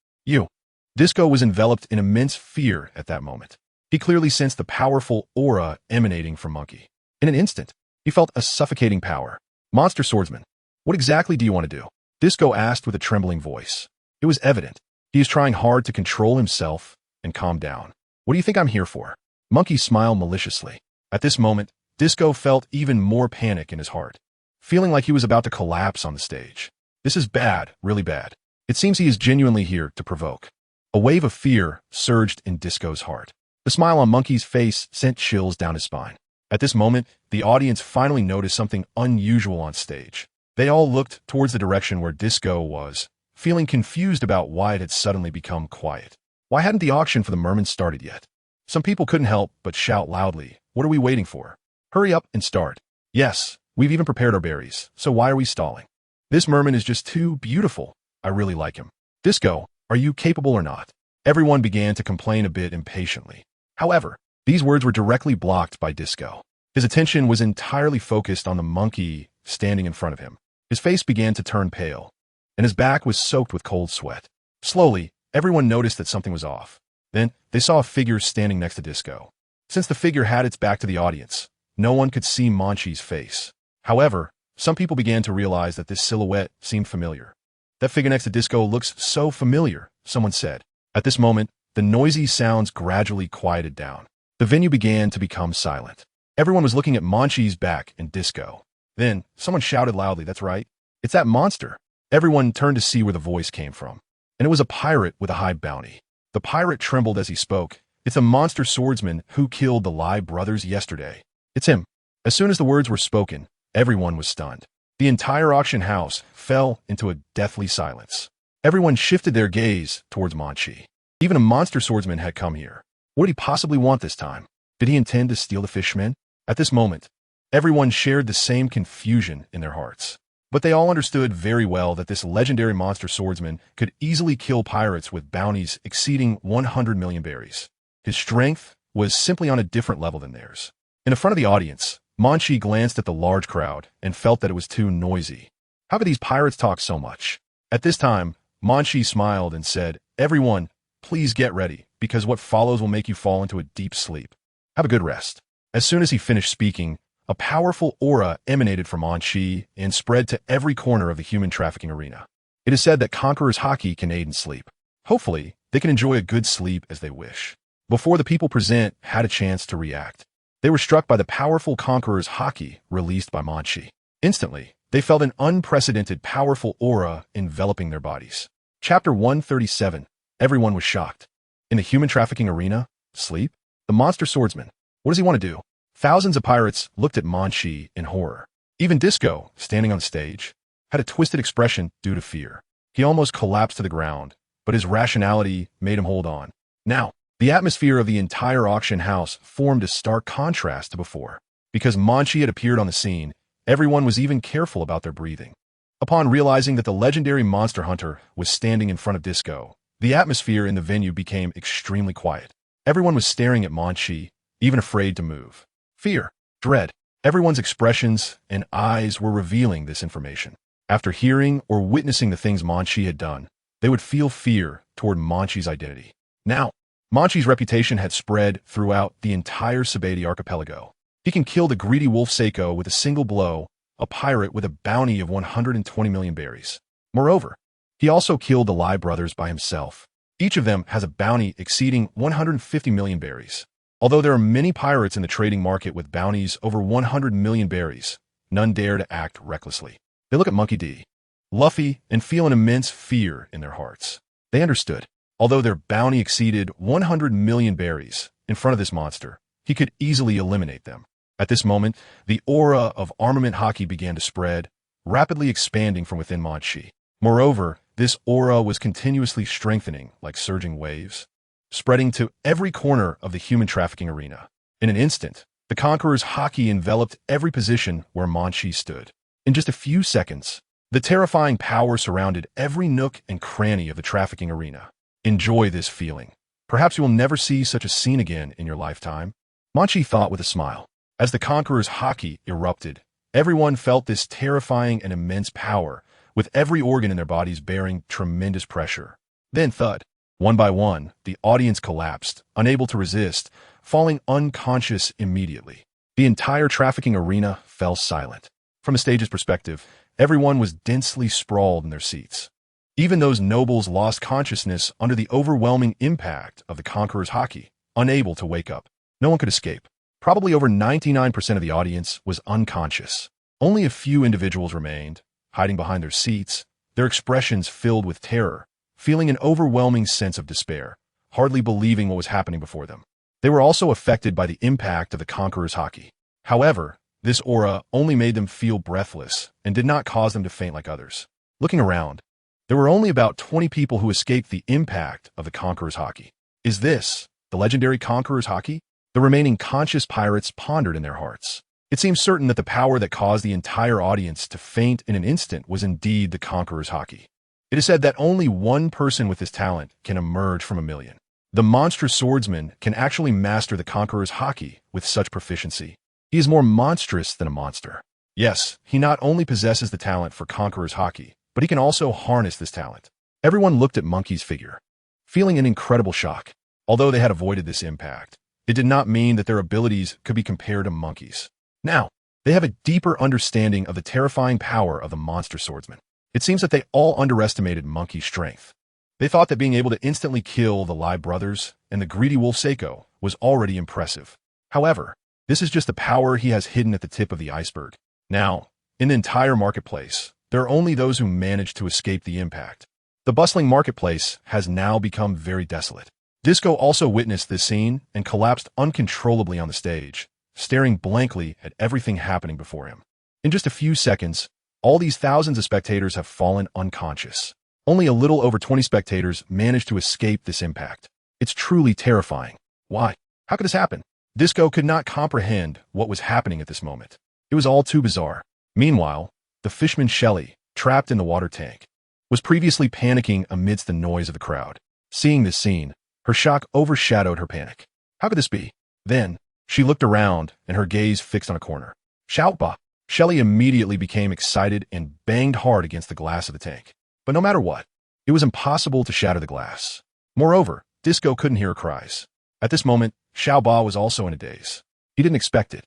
Disco was enveloped in immense fear at that moment. He clearly sensed the powerful aura emanating from Munchie. In an instant, he felt a suffocating power. Monster swordsman, what exactly do you want to do? Disco asked with a trembling voice. It was evident. He is trying hard to control himself and calm down. What do you think I'm here for? Munchie smiled maliciously. At this moment, Disco felt even more panic in his heart, feeling like he was about to collapse on the stage. This is bad, really bad. It seems he is genuinely here to provoke. A wave of fear surged in Disco's heart. The smile on Munchie's face sent chills down his spine. At this moment, the audience finally noticed something unusual on stage. They all looked towards the direction where Disco was, feeling confused about why it had suddenly become quiet. Why hadn't the auction for the merman started yet? Some people couldn't help but shout loudly, "What are we waiting for? Hurry up and start." Yes, we've even prepared our berries, so why are we stalling? This merman is just too beautiful. I really like him. Disco, are you capable or not? Everyone began to complain a bit impatiently. However, these words were directly blocked by Disco. His attention was entirely focused on the monkey standing in front of him. His face began to turn pale, and his back was soaked with cold sweat. Slowly, everyone noticed that something was off. Then, they saw a figure standing next to Disco. Since the figure had its back to the audience, no one could see Munchie's face. However, some people began to realize that this silhouette seemed familiar. That figure next to Disco looks so familiar, someone said. At this moment, the noisy sounds gradually quieted down. The venue began to become silent. Everyone was looking at Munchie's back and Disco. Then, someone shouted loudly, "That's right. It's that monster." Everyone turned to see where the voice came from. And it was a pirate with a high bounty. The pirate trembled as he spoke. "It's a monster swordsman who killed the Lai brothers yesterday. It's him." As soon as the words were spoken, everyone was stunned. The entire auction house fell into a deathly silence. Everyone shifted their gaze towards Munchie. Even a monster swordsman had come here. What did he possibly want this time? Did he intend to steal the fishmen? At this moment, everyone shared the same confusion in their hearts. But they all understood very well that this legendary monster swordsman could easily kill pirates with bounties exceeding 100 million berries. His strength was simply on a different level than theirs. In the front of the audience, Munchie glanced at the large crowd and felt that it was too noisy. How could these pirates talk so much? At this time, Munchie smiled and said, "Everyone, please get ready, because what follows will make you fall into a deep sleep. Have a good rest." As soon as he finished speaking, a powerful aura emanated from Munchie and spread to every corner of the human trafficking arena. It is said that Conqueror's Haki can aid in sleep. Hopefully, they can enjoy a good sleep as they wish. Before the people present had a chance to react, they were struck by the powerful Conqueror's Haki released by Munchie. Instantly, they felt an unprecedented powerful aura enveloping their bodies. Chapter 137. Everyone was shocked. In the human trafficking arena? Sleep? The monster swordsman. What does he want to do? Thousands of pirates looked at Munchie in horror. Even Disco, standing on the stage, had a twisted expression due to fear. He almost collapsed to the ground, but his rationality made him hold on. Now, the atmosphere of the entire auction house formed a stark contrast to before. Because Munchie had appeared on the scene, everyone was even careful about their breathing. Upon realizing that the legendary monster hunter was standing in front of Disco, the atmosphere in the venue became extremely quiet. Everyone was staring at Munchie, even afraid to move. Fear, dread, everyone's expressions and eyes were revealing this information. After hearing or witnessing the things Munchie had done, they would feel fear toward Munchie's identity. Now, Munchie's reputation had spread throughout the entire Sabati archipelago. He can kill the greedy wolf Seiko with a single blow, a pirate with a bounty of 120 million berries. Moreover, he also killed the Lai brothers by himself. Each of them has a bounty exceeding 150 million berries. Although there are many pirates in the trading market with bounties over 100 million berries, none dare to act recklessly. They look at Monkey D. Luffy and feel an immense fear in their hearts. They understood. Although their bounty exceeded 100 million berries, in front of this monster, he could easily eliminate them. At this moment, the aura of armament Haki began to spread, rapidly expanding from within Munchie. Moreover, this aura was continuously strengthening like surging waves, spreading to every corner of the human trafficking arena. In an instant, the Conqueror's Haki enveloped every position where Munchie stood. In just a few seconds, the terrifying power surrounded every nook and cranny of the trafficking arena. Enjoy this feeling. Perhaps you will never see such a scene again in your lifetime. Munchie thought with a smile. As the Conqueror's Haki erupted, everyone felt this terrifying and immense power, with every organ in their bodies bearing tremendous pressure. Then thud. One by one, the audience collapsed, unable to resist, falling unconscious immediately. The entire trafficking arena fell silent. From the stage's perspective, everyone was densely sprawled in their seats. Even those nobles lost consciousness under the overwhelming impact of the Conqueror's Haki, unable to wake up. No one could escape. Probably over 99% of the audience was unconscious. Only a few individuals remained, hiding behind their seats, their expressions filled with terror, feeling an overwhelming sense of despair, hardly believing what was happening before them. They were also affected by the impact of the Conqueror's Haki. However, this aura only made them feel breathless and did not cause them to faint like others. Looking around, there were only about 20 people who escaped the impact of the Conqueror's Haki. Is this the legendary Conqueror's Haki? The remaining conscious pirates pondered in their hearts. It seems certain that the power that caused the entire audience to faint in an instant was indeed the Conqueror's Haki. It is said that only one person with this talent can emerge from a million. The monstrous swordsman can actually master the Conqueror's Haki with such proficiency. He is more monstrous than a monster. Yes, he not only possesses the talent for Conqueror's Haki, but he can also harness this talent. Everyone looked at Monkey's figure, feeling an incredible shock. Although they had avoided this impact, it did not mean that their abilities could be compared to Monkey's. Now, they have a deeper understanding of the terrifying power of the monster swordsman. It seems that they all underestimated Monkey's strength. They thought that being able to instantly kill the Lie brothers and the greedy wolf Seiko was already impressive. However, this is just the power he has hidden at the tip of the iceberg. Now, in the entire marketplace, there are only those who manage to escape the impact. The bustling marketplace has now become very desolate. Disco also witnessed this scene and collapsed uncontrollably on the stage, staring blankly at everything happening before him. In just a few seconds, all these thousands of spectators have fallen unconscious. Only a little over 20 spectators managed to escape this impact. It's truly terrifying. Why? How could this happen? Disco could not comprehend what was happening at this moment. It was all too bizarre. Meanwhile, the fishman Shelley, trapped in the water tank, was previously panicking amidst the noise of the crowd. Seeing this scene, her shock overshadowed her panic. How could this be? Then, she looked around and her gaze fixed on a corner. Shout bah! Shelley immediately became excited and banged hard against the glass of the tank. But no matter what, it was impossible to shatter the glass. Moreover, Disco couldn't hear her cries. At this moment, Xiao Ba was also in a daze. He didn't expect it.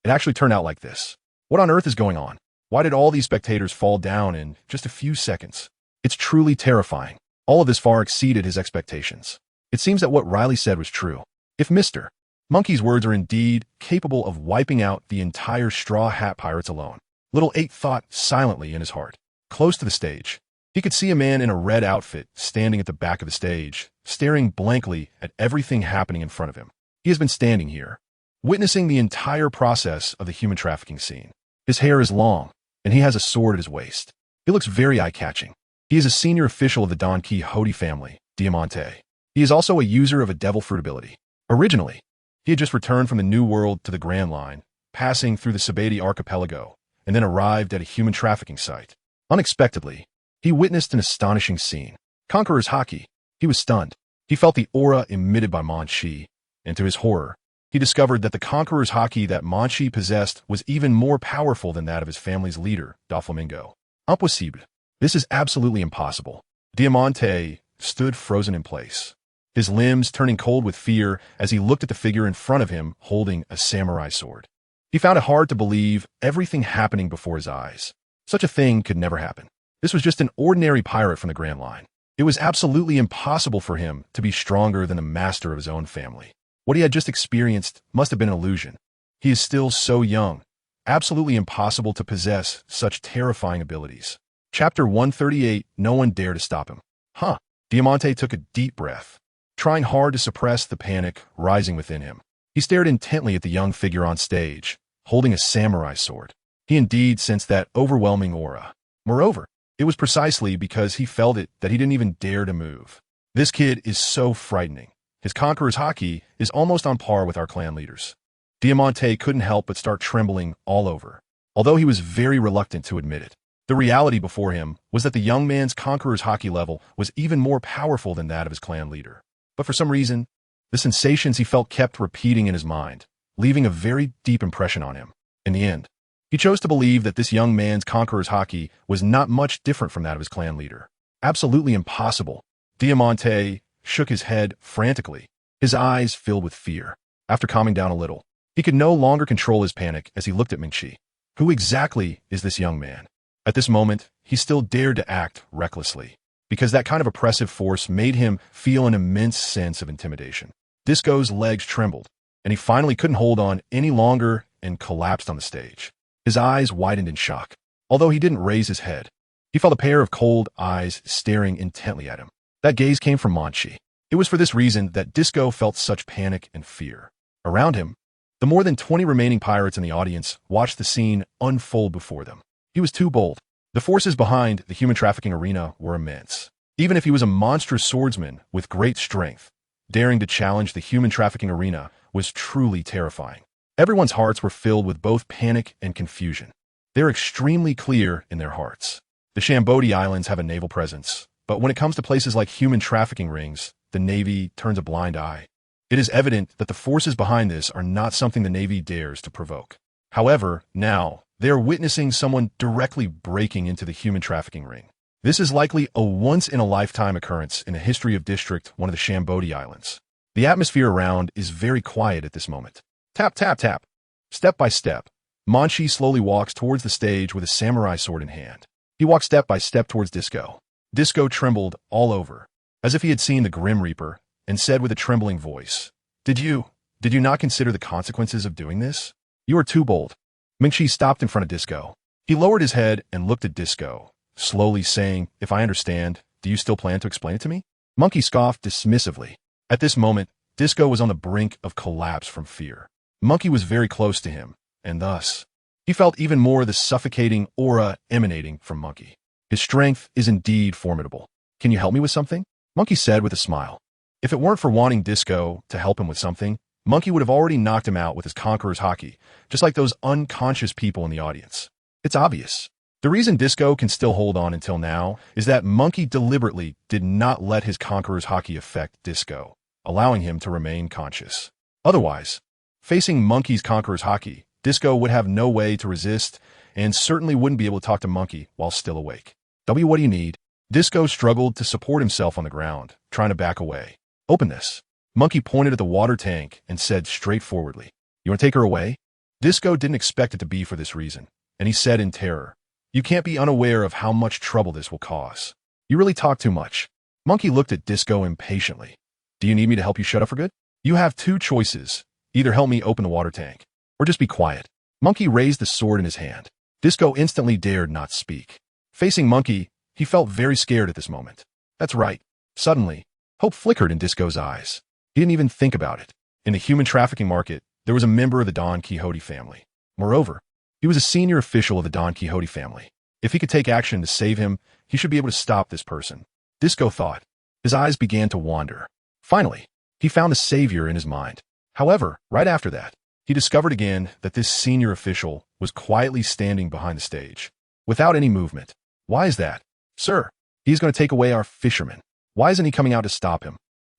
It actually turned out like this. What on earth is going on? Why did all these spectators fall down in just a few seconds? It's truly terrifying. All of this far exceeded his expectations. It seems that what Riley said was true. If Mr. Monkey's words are indeed capable of wiping out the entire Straw Hat Pirates alone, Little 8 thought silently in his heart. Close to the stage, he could see a man in a red outfit standing at the back of the stage, staring blankly at everything happening in front of him. He has been standing here, witnessing the entire process of the human trafficking scene. His hair is long, and he has a sword at his waist. He looks very eye-catching. He is a senior official of the Don Quixote family, Diamante. He is also a user of a devil fruit ability. Originally, he had just returned from the New World to the Grand Line, passing through the Sabati archipelago, and then arrived at a human trafficking site. Unexpectedly, he witnessed an astonishing scene. Conqueror's Haki. He was stunned. He felt the aura emitted by Munchie, and to his horror, he discovered that the Conqueror's Haki that Munchie possessed was even more powerful than that of his family's leader, Doflamingo. Impossible. This is absolutely impossible. Diamante stood frozen in place, his limbs turning cold with fear as he looked at the figure in front of him holding a samurai sword. He found it hard to believe everything happening before his eyes. Such a thing could never happen. This was just an ordinary pirate from the Grand Line. It was absolutely impossible for him to be stronger than the master of his own family. What he had just experienced must have been an illusion. He is still so young. Absolutely impossible to possess such terrifying abilities. Chapter 138, No one dared to stop him. Huh. Diamante took a deep breath, trying hard to suppress the panic rising within him. He stared intently at the young figure on stage, holding a samurai sword. He indeed sensed that overwhelming aura. Moreover, it was precisely because he felt it that he didn't even dare to move. This kid is so frightening. His Conqueror's Haki is almost on par with our clan leaders. Diamante couldn't help but start trembling all over, although he was very reluctant to admit it. The reality before him was that the young man's Conqueror's Haki level was even more powerful than that of his clan leader. But for some reason, the sensations he felt kept repeating in his mind, leaving a very deep impression on him. In the end, he chose to believe that this young man's Conqueror's Haki was not much different from that of his clan leader. Absolutely impossible. Diamante shook his head frantically, his eyes filled with fear. After calming down a little, he could no longer control his panic as he looked at Munchie. Who exactly is this young man? At this moment, he still dared to act recklessly, because that kind of oppressive force made him feel an immense sense of intimidation. Disco's legs trembled, and he finally couldn't hold on any longer and collapsed on the stage. His eyes widened in shock. Although he didn't raise his head, he felt a pair of cold eyes staring intently at him. That gaze came from Munchie. It was for this reason that Disco felt such panic and fear. Around him, the more than 20 remaining pirates in the audience watched the scene unfold before them. He was too bold. The forces behind the human trafficking arena were immense. Even if he was a monstrous swordsman with great strength, daring to challenge the human trafficking arena was truly terrifying. Everyone's hearts were filled with both panic and confusion. They're extremely clear in their hearts. The Shambodi Islands have a naval presence, but when it comes to places like human trafficking rings, the Navy turns a blind eye. It is evident that the forces behind this are not something the Navy dares to provoke. However, now, they are witnessing someone directly breaking into the human trafficking ring. This is likely a once-in-a-lifetime occurrence in the history of District 1 of the Shambodi Islands. The atmosphere around is very quiet at this moment. Tap, tap, tap. Step by step, Munchie slowly walks towards the stage with a samurai sword in hand. He walks step by step towards Disco. Disco trembled all over, as if he had seen the Grim Reaper, and said with a trembling voice, Did you not consider the consequences of doing this? You are too bold. Munchie stopped in front of Disco. He lowered his head and looked at Disco, slowly saying, If I understand, do you still plan to explain it to me? Munchie scoffed dismissively. At this moment, Disco was on the brink of collapse from fear. Munchie was very close to him, and thus, he felt even more the suffocating aura emanating from Munchie. His strength is indeed formidable. Can you help me with something? Munchie said with a smile. If it weren't for wanting Disco to help him with something, Munchie would have already knocked him out with his Conqueror's Haki, just like those unconscious people in the audience. It's obvious. The reason Disco can still hold on until now is that Munchie deliberately did not let his Conqueror's Haki affect Disco, allowing him to remain conscious. Otherwise, facing Munchie's Conqueror's Haki, Disco would have no way to resist and certainly wouldn't be able to talk to Munchie while still awake. What do you need? Disco struggled to support himself on the ground, trying to back away. Open this. Munchie pointed at the water tank and said straightforwardly, You want to take her away? Disco didn't expect it to be for this reason, and he said in terror, You can't be unaware of how much trouble this will cause. You really talk too much. Munchie looked at Disco impatiently. Do you need me to help you shut up for good? You have two choices. Either help me open the water tank, or just be quiet. Munchie raised the sword in his hand. Disco instantly dared not speak. Facing Munchie, he felt very scared at this moment. That's right. Suddenly, hope flickered in Disco's eyes. He didn't even think about it. In the human trafficking market, there was a member of the Don Quixote family. Moreover, he was a senior official of the Don Quixote family. If he could take action to save him, he should be able to stop this person. Disco thought. His eyes began to wander. Finally, he found a savior in his mind. However, right after that, he discovered again that this senior official was quietly standing behind the stage, without any movement. Why is that? Sir, he's going to take away our fisherman. Why isn't he coming out to stop him?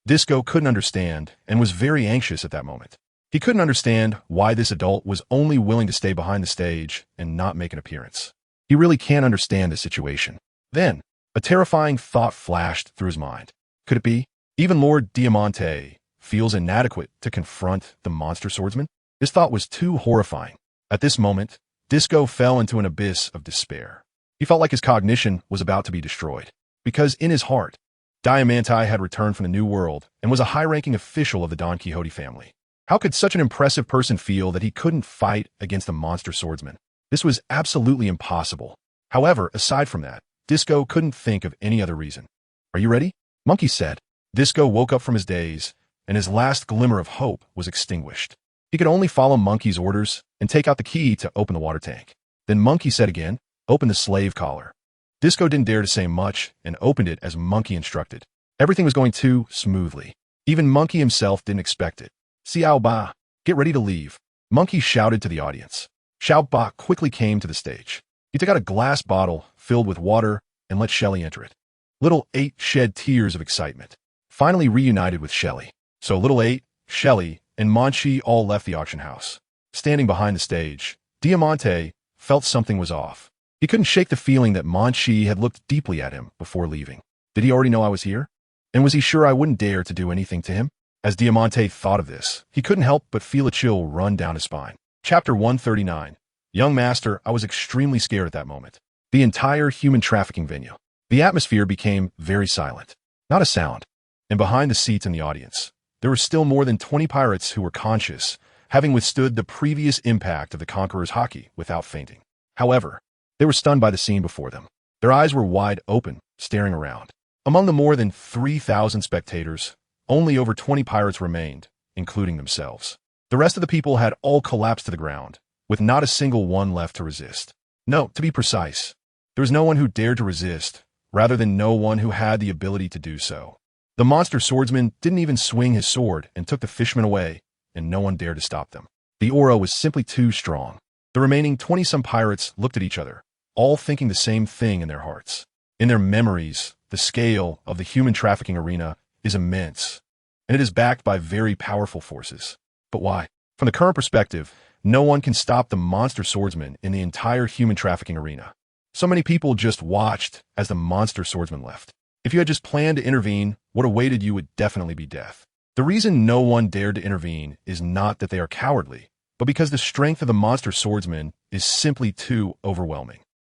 Disco couldn't understand and was very anxious at that moment. He couldn't understand why this adult was only willing to stay behind the stage and not make an appearance. He really can't understand the situation. Then, a terrifying thought flashed through his mind. Could it be? Even Lord Diamante feels inadequate to confront the monster swordsman? This thought was too horrifying. At this moment, Disco fell into an abyss of despair. He felt like his cognition was about to be destroyed, because in his heart, Diamante had returned from the New World and was a high-ranking official of the Don Quixote family. How could such an impressive person feel that he couldn't fight against the monster swordsman? This was absolutely impossible. However, aside from that, Disco couldn't think of any other reason. Are you ready? Munchie said. Disco woke up from his daze, and his last glimmer of hope was extinguished. He could only follow Munchie's orders and take out the key to open the water tank. Then Munchie said again, Open the slave collar. Disco didn't dare to say much and opened it as Munchie instructed. Everything was going too smoothly. Even Munchie himself didn't expect it. Xiao Ba, get ready to leave. Munchie shouted to the audience. Xiao Ba quickly came to the stage. He took out a glass bottle filled with water and let Shelly enter it. Little 8 shed tears of excitement. Finally reunited with Shelly. So Little 8, Shelly, and Munchie all left the auction house. Standing behind the stage, Diamante felt something was off. He couldn't shake the feeling that Munchie had looked deeply at him before leaving. Did he already know I was here? And was he sure I wouldn't dare to do anything to him? As Diamante thought of this, he couldn't help but feel a chill run down his spine. Chapter 139. Young Master, I was extremely scared at that moment. The entire human trafficking venue. The atmosphere became very silent. Not a sound. And behind the seats in the audience, there were still more than 20 pirates who were conscious, having withstood the previous impact of the Conqueror's Haki without fainting. However, they were stunned by the scene before them. Their eyes were wide open, staring around. Among the more than 3,000 spectators, only over 20 pirates remained, including themselves. The rest of the people had all collapsed to the ground, with not a single one left to resist. No, to be precise, there was no one who dared to resist, rather than no one who had the ability to do so. The monster swordsman didn't even swing his sword and took the fishermen away, and no one dared to stop them. The aura was simply too strong. The remaining 20-some pirates looked at each other, all thinking the same thing in their hearts. In their memories, the scale of the human trafficking arena is immense, and it is backed by very powerful forces. But why? From the current perspective, no one can stop the monster swordsman in the entire human trafficking arena. So many people just watched as the monster swordsman left. If you had just planned to intervene, what awaited you would definitely be death. The reason no one dared to intervene is not that they are cowardly, but because the strength of the monster swordsman is simply too overwhelming.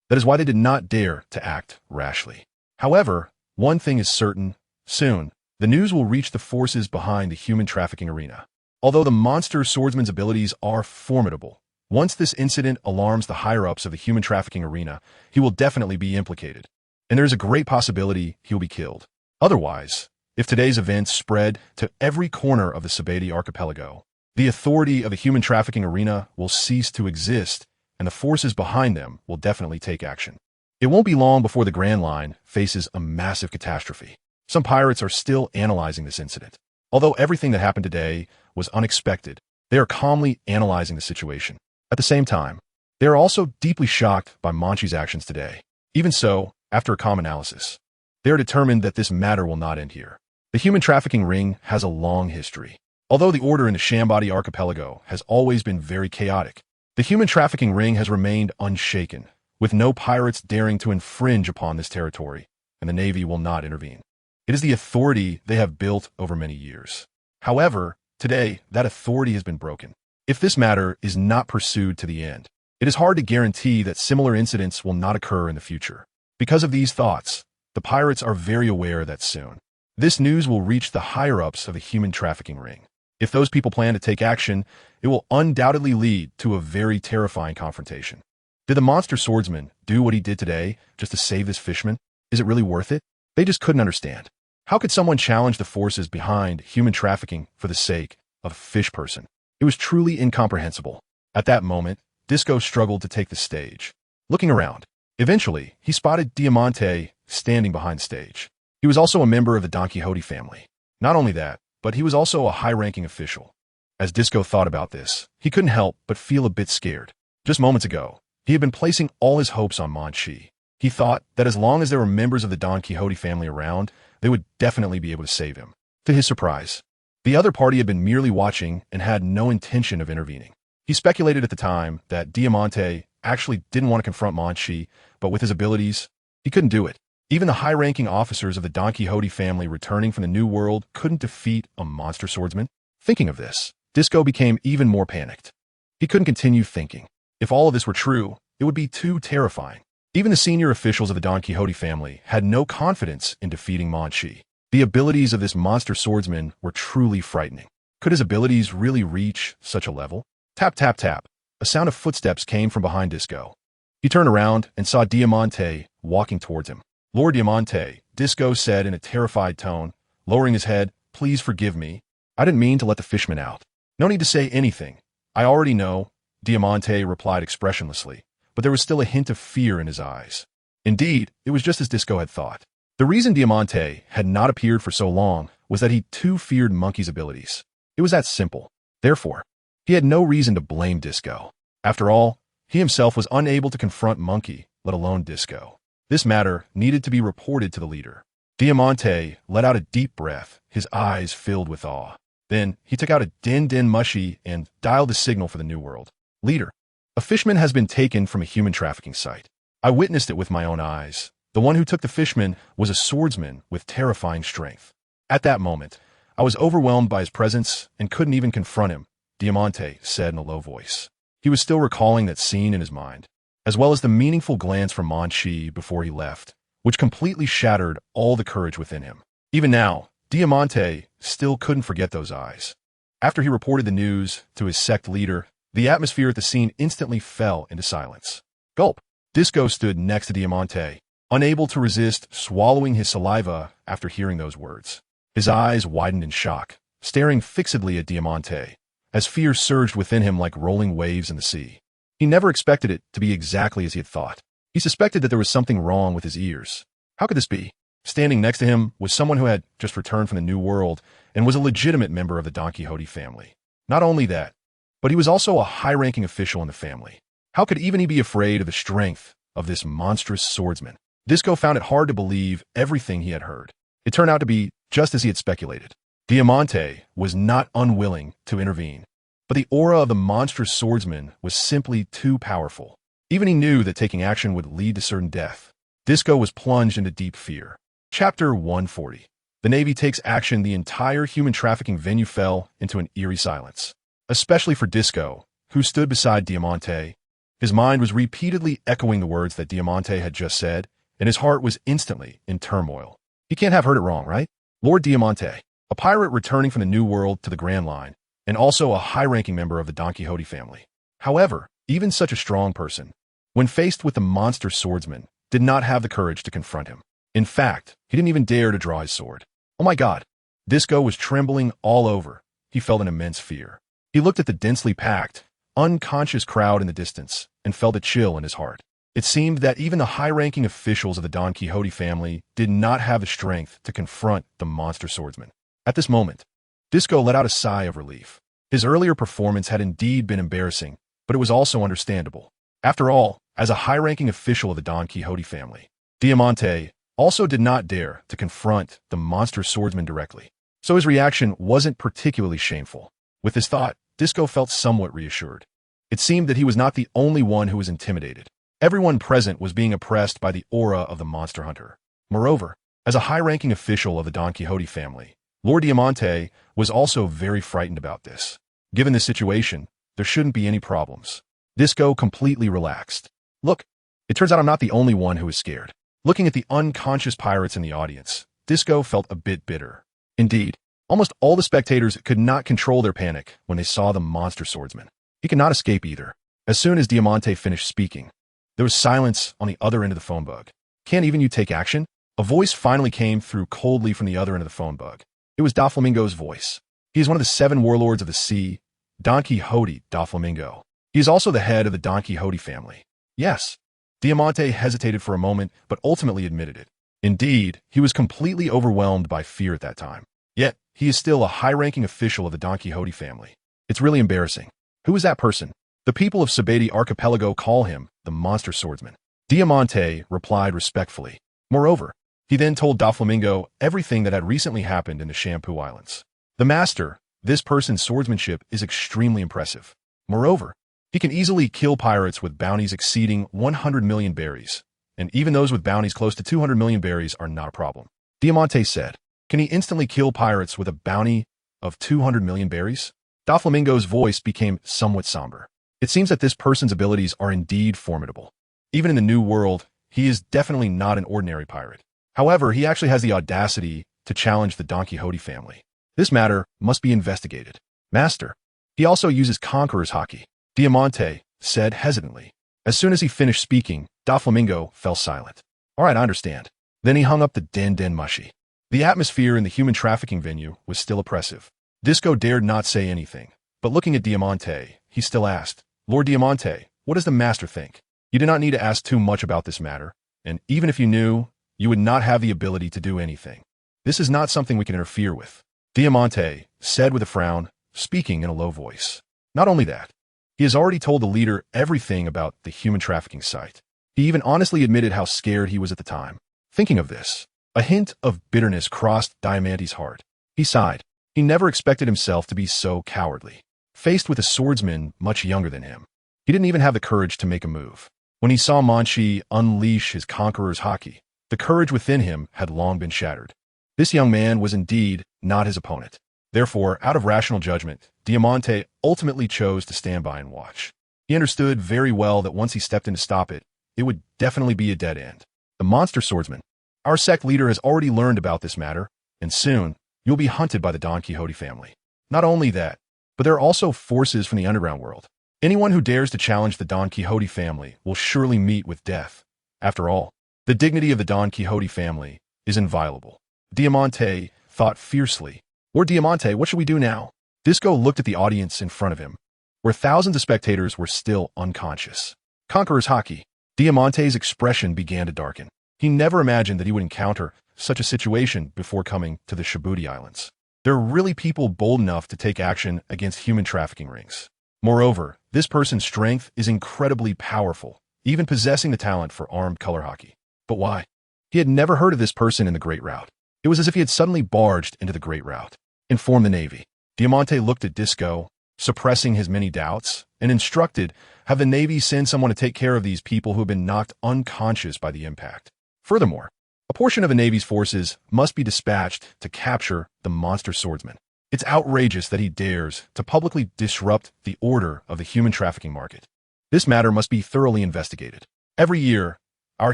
That is why they did not dare to act rashly. However, one thing is certain: soon, the news will reach the forces behind the human trafficking arena. Although the monster swordsman's abilities are formidable, once this incident alarms the higher-ups of the human trafficking arena, he will definitely be implicated. And there is a great possibility he will be killed. Otherwise, if today's events spread to every corner of the TheAbility archipelago, the authority of the human trafficking arena will cease to exist, and the forces behind them will definitely take action. It won't be long before the Grand Line faces a massive catastrophe. Some pirates are still analyzing this incident. Although everything that happened today was unexpected, they are calmly analyzing the situation. At the same time, they are also deeply shocked by Munchie's actions today. Even so, after a calm analysis, they are determined that this matter will not end here. The human trafficking ring has a long history. Although the order in the TheAbility archipelago has always been very chaotic, the human trafficking ring has remained unshaken, with no pirates daring to infringe upon this territory, and the Navy will not intervene. It is the authority they have built over many years. However, today, that authority has been broken. If this matter is not pursued to the end, it is hard to guarantee that similar incidents will not occur in the future. Because of these thoughts, the pirates are very aware that soon, this news will reach the higher-ups of the human trafficking ring. If those people plan to take action, it will undoubtedly lead to a very terrifying confrontation. Did the monster swordsman do what he did today just to save this fisherman? Is it really worth it? They just couldn't understand. How could someone challenge the forces behind human trafficking for the sake of a fish person? It was truly incomprehensible. At that moment, Disco struggled to take the stage. Looking around, eventually, he spotted Diamante standing behind the stage. He was also a member of the Don Quixote family. Not only that, but he was also a high-ranking official. As Disco thought about this, he couldn't help but feel a bit scared. Just moments ago, he had been placing all his hopes on Munchie. He thought that as long as there were members of the Don Quixote family around, they would definitely be able to save him. To his surprise, the other party had been merely watching and had no intention of intervening. He speculated at the time that Diamante actually didn't want to confront Munchie, but with his abilities, he couldn't do it. Even the high-ranking officers of the Don Quixote family returning from the New World couldn't defeat a monster swordsman. Thinking of this, Disco became even more panicked. He couldn't continue thinking. If all of this were true, it would be too terrifying. Even the senior officials of the Don Quixote family had no confidence in defeating Munchie. The abilities of this monster swordsman were truly frightening. Could his abilities really reach such a level? Tap, tap, tap. A sound of footsteps came from behind Disco. He turned around and saw Diamante walking towards him. Lord Diamante, Disco said in a terrified tone, lowering his head, "Please forgive me. I didn't mean to let the fishman out." "No need to say anything. I already know," Diamante replied expressionlessly, but there was still a hint of fear in his eyes. Indeed, it was just as Disco had thought. The reason Diamante had not appeared for so long was that he too feared Monkey's abilities. It was that simple. Therefore, he had no reason to blame Disco. After all, he himself was unable to confront Monkey, let alone Disco. This matter needed to be reported to the leader. Diamante let out a deep breath, his eyes filled with awe. Then, he took out a din-din mushie and dialed the signal for the New World. "Leader, a fishman has been taken from a human trafficking site. I witnessed it with my own eyes. The one who took the fishman was a swordsman with terrifying strength. At that moment, I was overwhelmed by his presence and couldn't even confront him," Diamante said in a low voice. He was still recalling that scene in his mind, as well as the meaningful glance from Munchie before he left, which completely shattered all the courage within him. Even now, Diamante still couldn't forget those eyes. After he reported the news to his sect leader, the atmosphere at the scene instantly fell into silence. Gulp. Disco stood next to Diamante, unable to resist swallowing his saliva after hearing those words. His eyes widened in shock, staring fixedly at Diamante, as fear surged within him like rolling waves in the sea. He never expected it to be exactly as he had thought. He suspected that there was something wrong with his ears. How could this be? Standing next to him was someone who had just returned from the New World and was a legitimate member of the Don Quixote family. Not only that, but he was also a high-ranking official in the family. How could even he be afraid of the strength of this monstrous swordsman? Disco found it hard to believe everything he had heard. It turned out to be just as he had speculated. Diamante was not unwilling to intervene. But the aura of the monstrous swordsman was simply too powerful. Even he knew that taking action would lead to certain death. Disco was plunged into deep fear. Chapter 140. The Navy takes action. The entire human trafficking venue fell into an eerie silence. Especially for Disco, who stood beside Diamante. His mind was repeatedly echoing the words that Diamante had just said, and his heart was instantly in turmoil. He can't have heard it wrong, right? Lord Diamante, a pirate returning from the New World to the Grand Line, and also a high-ranking member of the Don Quixote family. However, even such a strong person, when faced with the monster swordsman, did not have the courage to confront him. In fact, he didn't even dare to draw his sword. Oh my God! Disco was trembling all over. He felt an immense fear. He looked at the densely packed, unconscious crowd in the distance and felt a chill in his heart. It seemed that even the high-ranking officials of the Don Quixote family did not have the strength to confront the monster swordsman. At this moment, Disco let out a sigh of relief. His earlier performance had indeed been embarrassing, but it was also understandable. After all, as a high-ranking official of the Don Quixote family, Diamante also did not dare to confront the monster swordsman directly. So his reaction wasn't particularly shameful. With this thought, Disco felt somewhat reassured. It seemed that he was not the only one who was intimidated. Everyone present was being oppressed by the aura of the monster hunter. Moreover, as a high-ranking official of the Don Quixote family, Lord Diamante was also very frightened about this. Given the situation, there shouldn't be any problems. Disco completely relaxed. Look, it turns out I'm not the only one who is scared. Looking at the unconscious pirates in the audience, Disco felt a bit bitter. Indeed, almost all the spectators could not control their panic when they saw the monster swordsman. He could not escape either. As soon as Diamante finished speaking, there was silence on the other end of the phone bug. Can't even you take action? A voice finally came through coldly from the other end of the phone bug. It was Doflamingo's voice. He is one of the 7 warlords of the sea, Don Quixote Doflamingo. He is also the head of the Don Quixote family. Yes. Diamante hesitated for a moment, but ultimately admitted it. Indeed, he was completely overwhelmed by fear at that time. Yet, he is still a high-ranking official of the Don Quixote family. It's really embarrassing. Who is that person? The people of Sabeti Archipelago call him the monster swordsman. Diamante replied respectfully. Moreover, he then told Doflamingo everything that had recently happened in the Shampoo Islands. The master, this person's swordsmanship is extremely impressive. Moreover, he can easily kill pirates with bounties exceeding 100 million berries, and even those with bounties close to 200 million berries are not a problem. Diamante said, can he instantly kill pirates with a bounty of 200 million berries? Doflamingo's voice became somewhat somber. It seems that this person's abilities are indeed formidable. Even in the New World, he is definitely not an ordinary pirate. However, he actually has the audacity to challenge the Don Quixote family. This matter must be investigated. Master, he also uses Conqueror's Haki, Diamante said hesitantly. As soon as he finished speaking, Doflamingo fell silent. All right, I understand. Then he hung up the den Munchie. The atmosphere in the human trafficking venue was still oppressive. Disco dared not say anything, but looking at Diamante, he still asked, Lord Diamante, what does the master think? You do not need to ask too much about this matter, and even if you knew, you would not have the ability to do anything. This is not something we can interfere with, Diamante said with a frown, speaking in a low voice. Not only that, he has already told the leader everything about the human trafficking site. He even honestly admitted how scared he was at the time. Thinking of this, a hint of bitterness crossed Diamante's heart. He sighed. He never expected himself to be so cowardly. Faced with a swordsman much younger than him, he didn't even have the courage to make a move. When he saw Munchie unleash his Conqueror's Haki, the courage within him had long been shattered. This young man was indeed not his opponent. Therefore, out of rational judgment, Diamante ultimately chose to stand by and watch. He understood very well that once he stepped in to stop it, it would definitely be a dead end. The monster swordsman. Our sect leader has already learned about this matter, and soon, you'll be hunted by the Don Quixote family. Not only that, but there are also forces from the underground world. Anyone who dares to challenge the Don Quixote family will surely meet with death. After all, the dignity of the Don Quixote family is inviolable. Diamante thought fiercely. Lord Diamante, what should we do now? Disco looked at the audience in front of him, where thousands of spectators were still unconscious. Conqueror's Haki. Diamante's expression began to darken. He never imagined that he would encounter such a situation before coming to the Shabuti Islands. There are really people bold enough to take action against human trafficking rings. Moreover, this person's strength is incredibly powerful, even possessing the talent for armed color hockey. But why? He had never heard of this person in the Great Route. It was as if he had suddenly barged into the Great Route. Inform the Navy. Diamante looked at Disco, suppressing his many doubts, and instructed, have the Navy send someone to take care of these people who have been knocked unconscious by the impact. Furthermore, a portion of the Navy's forces must be dispatched to capture the monster swordsman. It's outrageous that he dares to publicly disrupt the order of the human trafficking market. This matter must be thoroughly investigated. Every year, our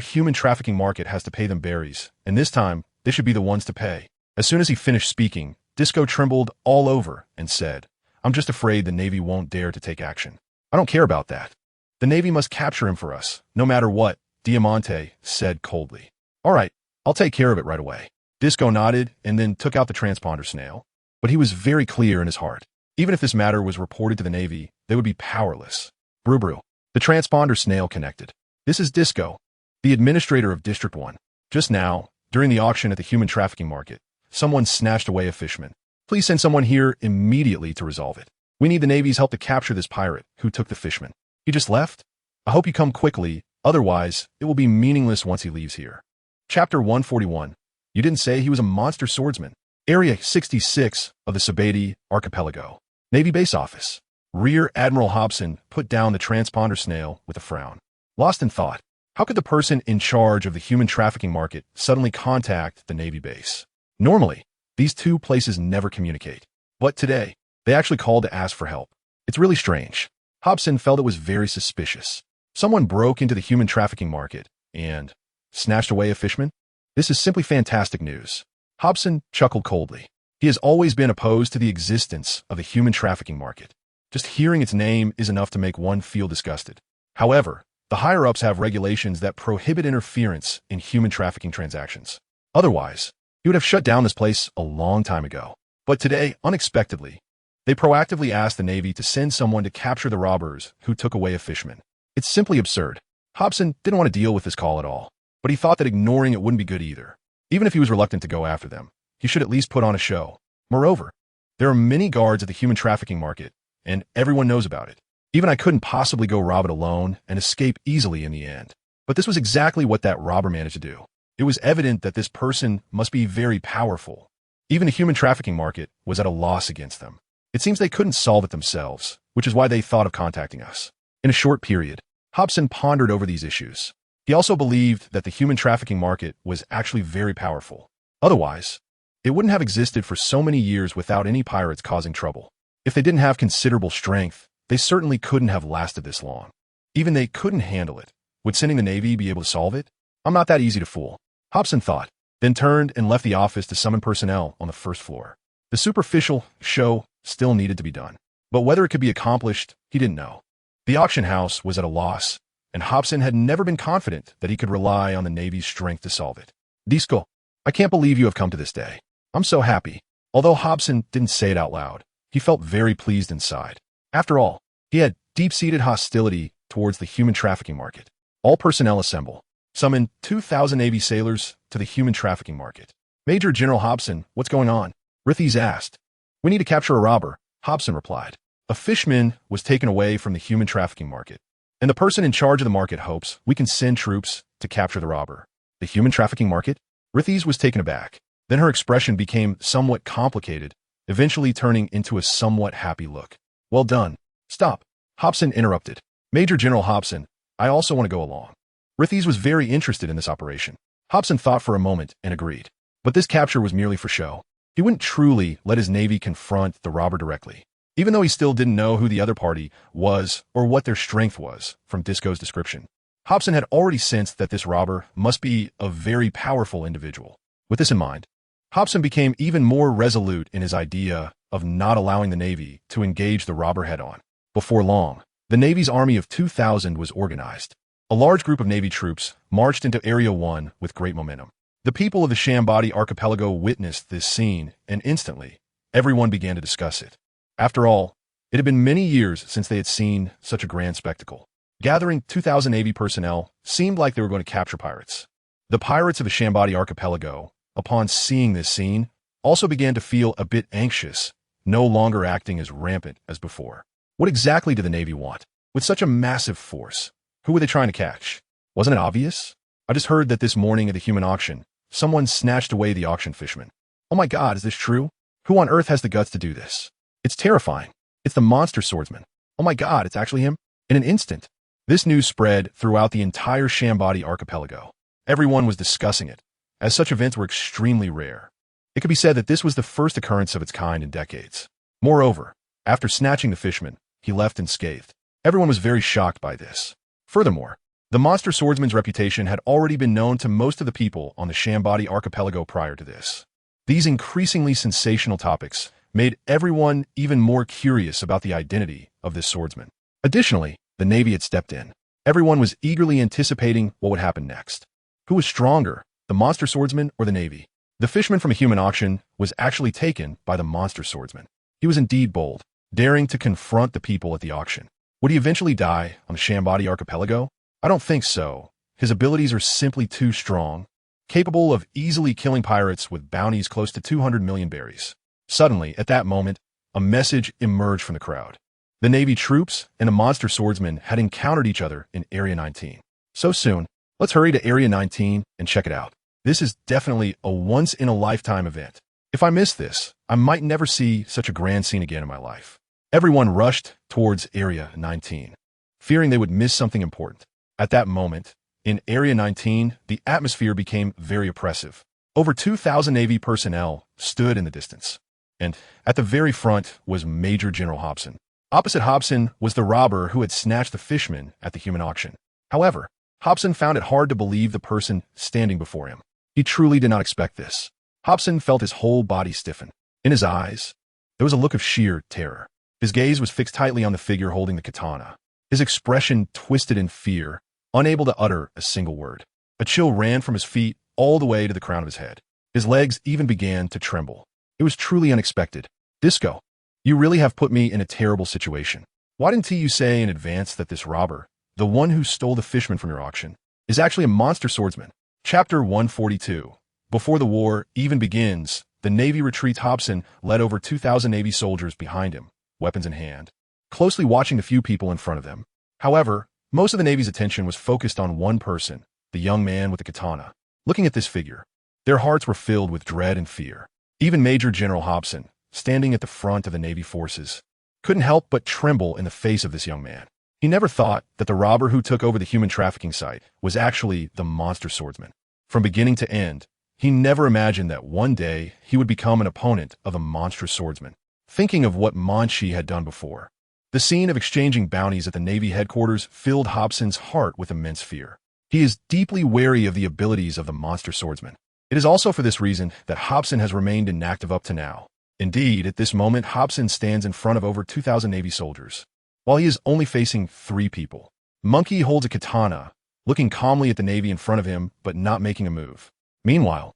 human trafficking market has to pay them berries, and this time, they should be the ones to pay. As soon as he finished speaking, Disco trembled all over and said, I'm just afraid the Navy won't dare to take action. I don't care about that. The Navy must capture him for us, no matter what, Diamante said coldly. All right, I'll take care of it right away. Disco nodded and then took out the transponder snail. But he was very clear in his heart. Even if this matter was reported to the Navy, they would be powerless. Brew. The transponder snail connected. This is Disco, the administrator of District 1. Just now, during the auction at the human trafficking market, someone snatched away a fishman. Please send someone here immediately to resolve it. We need the Navy's help to capture this pirate who took the fishman. He just left? I hope you come quickly, otherwise it will be meaningless once he leaves here. Chapter 141. You didn't say he was a monster swordsman. Area 66 of the TheAbility Archipelago. Navy Base Office. Rear Admiral Hobson put down the transponder snail with a frown. Lost in thought, how could the person in charge of the human trafficking market suddenly contact the Navy base? Normally, these two places never communicate. But today, they actually called to ask for help. It's really strange. Hobson felt it was very suspicious. Someone broke into the human trafficking market and snatched away a fishman? This is simply fantastic news. Hobson chuckled coldly. He has always been opposed to the existence of the human trafficking market. Just hearing its name is enough to make one feel disgusted. However, the higher-ups have regulations that prohibit interference in human trafficking transactions. Otherwise, he would have shut down this place a long time ago. But today, unexpectedly, they proactively asked the Navy to send someone to capture the robbers who took away a fishman. It's simply absurd. Hobson didn't want to deal with this call at all, but he thought that ignoring it wouldn't be good either. Even if he was reluctant to go after them, he should at least put on a show. Moreover, there are many guards at the human trafficking market, and everyone knows about it. Even I couldn't possibly go rob it alone and escape easily in the end. But this was exactly what that robber managed to do. It was evident that this person must be very powerful. Even the human trafficking market was at a loss against them. It seems they couldn't solve it themselves, which is why they thought of contacting us. In a short period, Hobson pondered over these issues. He also believed that the human trafficking market was actually very powerful. Otherwise, it wouldn't have existed for so many years without any pirates causing trouble. If they didn't have considerable strength, they certainly couldn't have lasted this long. Even they couldn't handle it. Would sending the Navy be able to solve it? I'm not that easy to fool, Hobson thought, then turned and left the office to summon personnel on the first floor. The superficial show still needed to be done, but whether it could be accomplished, he didn't know. The auction house was at a loss, and Hobson had never been confident that he could rely on the Navy's strength to solve it. Disco, I can't believe you have come to this day. I'm so happy. Although Hobson didn't say it out loud, he felt very pleased inside. After all, he had deep-seated hostility towards the human trafficking market. All personnel assemble. Summon 2,000 Navy sailors to the human trafficking market. Major General Hobson, what's going on? Rithys asked. We need to capture a robber, Hobson replied. A fishman was taken away from the human trafficking market, and the person in charge of the market hopes we can send troops to capture the robber. The human trafficking market? Rithys was taken aback. Then her expression became somewhat complicated, eventually turning into a somewhat happy look. Well done. Stop. Hobson interrupted. Major General Hobson, I also want to go along. Rithys was very interested in this operation. Hobson thought for a moment and agreed. But this capture was merely for show. He wouldn't truly let his Navy confront the robber directly, even though he still didn't know who the other party was or what their strength was from Disco's description. Hobson had already sensed that this robber must be a very powerful individual. With this in mind, Hobson became even more resolute in his idea of not allowing the Navy to engage the robber head-on. Before long, the Navy's army of 2,000 was organized. A large group of Navy troops marched into Area 1 with great momentum. The people of the TheAbility Archipelago witnessed this scene, and instantly, everyone began to discuss it. After all, it had been many years since they had seen such a grand spectacle. Gathering 2,000 Navy personnel seemed like they were going to capture pirates. The pirates of the TheAbility Archipelago, upon seeing this scene, also began to feel a bit anxious, no longer acting as rampant as before. What exactly did the Navy want? With such a massive force, who were they trying to catch? Wasn't it obvious? I just heard that this morning at the human auction, someone snatched away the auction fishman. Oh my God, is this true? Who on earth has the guts to do this? It's terrifying. It's the monster swordsman. Oh my god, it's actually him? In an instant, this news spread throughout the entire Shambadi archipelago. Everyone was discussing it, as such events were extremely rare. It could be said that this was the first occurrence of its kind in decades. Moreover, after snatching the fishman, he left unscathed. Everyone was very shocked by this. Furthermore, the monster swordsman's reputation had already been known to most of the people on the Shambadi archipelago prior to this. These increasingly sensational topics made everyone even more curious about the identity of this swordsman. Additionally, the Navy had stepped in. Everyone was eagerly anticipating what would happen next. Who was stronger, the monster swordsman or the Navy? The fishman from a human auction was actually taken by the monster swordsman. He was indeed bold, daring to confront the people at the auction. Would he eventually die on the Shambadi archipelago? I don't think so. His abilities are simply too strong, capable of easily killing pirates with bounties close to 200 million berries. Suddenly, at that moment, a message emerged from the crowd. The Navy troops and the monster swordsman had encountered each other in Area 19. So soon, let's hurry to Area 19 and check it out. This is definitely a once-in-a-lifetime event. If I miss this, I might never see such a grand scene again in my life. Everyone rushed towards Area 19, fearing they would miss something important. At that moment, in Area 19, the atmosphere became very oppressive. Over 2,000 Navy personnel stood in the distance, and at the very front was Major General Hobson. Opposite Hobson was the robber who had snatched the fishman at the human auction. However, Hobson found it hard to believe the person standing before him. He truly did not expect this. Hobson felt his whole body stiffen. In his eyes, there was a look of sheer terror. His gaze was fixed tightly on the figure holding the katana. His expression twisted in fear, unable to utter a single word. A chill ran from his feet all the way to the crown of his head. His legs even began to tremble. It was truly unexpected. Disco, you really have put me in a terrible situation. Why didn't you say in advance that this robber, the one who stole the fishman from your auction, is actually a monster swordsman? Chapter 142. Before the war even begins, the Navy retreats. Hobson led over 2,000 Navy soldiers behind him, weapons in hand, closely watching the few people in front of them. However, most of the Navy's attention was focused on one person, the young man with the katana. Looking at this figure, their hearts were filled with dread and fear. Even Major General Hobson, standing at the front of the Navy forces, couldn't help but tremble in the face of this young man. He never thought that the robber who took over the human trafficking site was actually the monster swordsman. From beginning to end, he never imagined that one day he would become an opponent of a monstrous swordsman. Thinking of what Munchie had done before, the scene of exchanging bounties at the Navy headquarters filled Hobson's heart with immense fear. He is deeply wary of the abilities of the monster swordsman. It is also for this reason that Hobson has remained inactive up to now. Indeed, at this moment, Hobson stands in front of over 2,000 Navy soldiers, while he is only facing 3 people. Munchie holds a katana, looking calmly at the Navy in front of him, but not making a move. Meanwhile,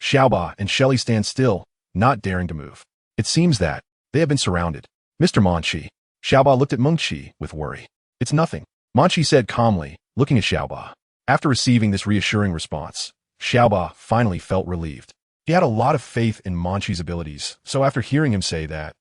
Xiaoba and Shelley stand still, not daring to move. It seems that they have been surrounded. Mr. Munchie. Xiaoba looked at Munchie with worry. It's nothing, Munchie said calmly, looking at Xiaoba. After receiving this reassuring response, Xiaoba finally felt relieved. He had a lot of faith in Munchie's abilities, so after hearing him say that,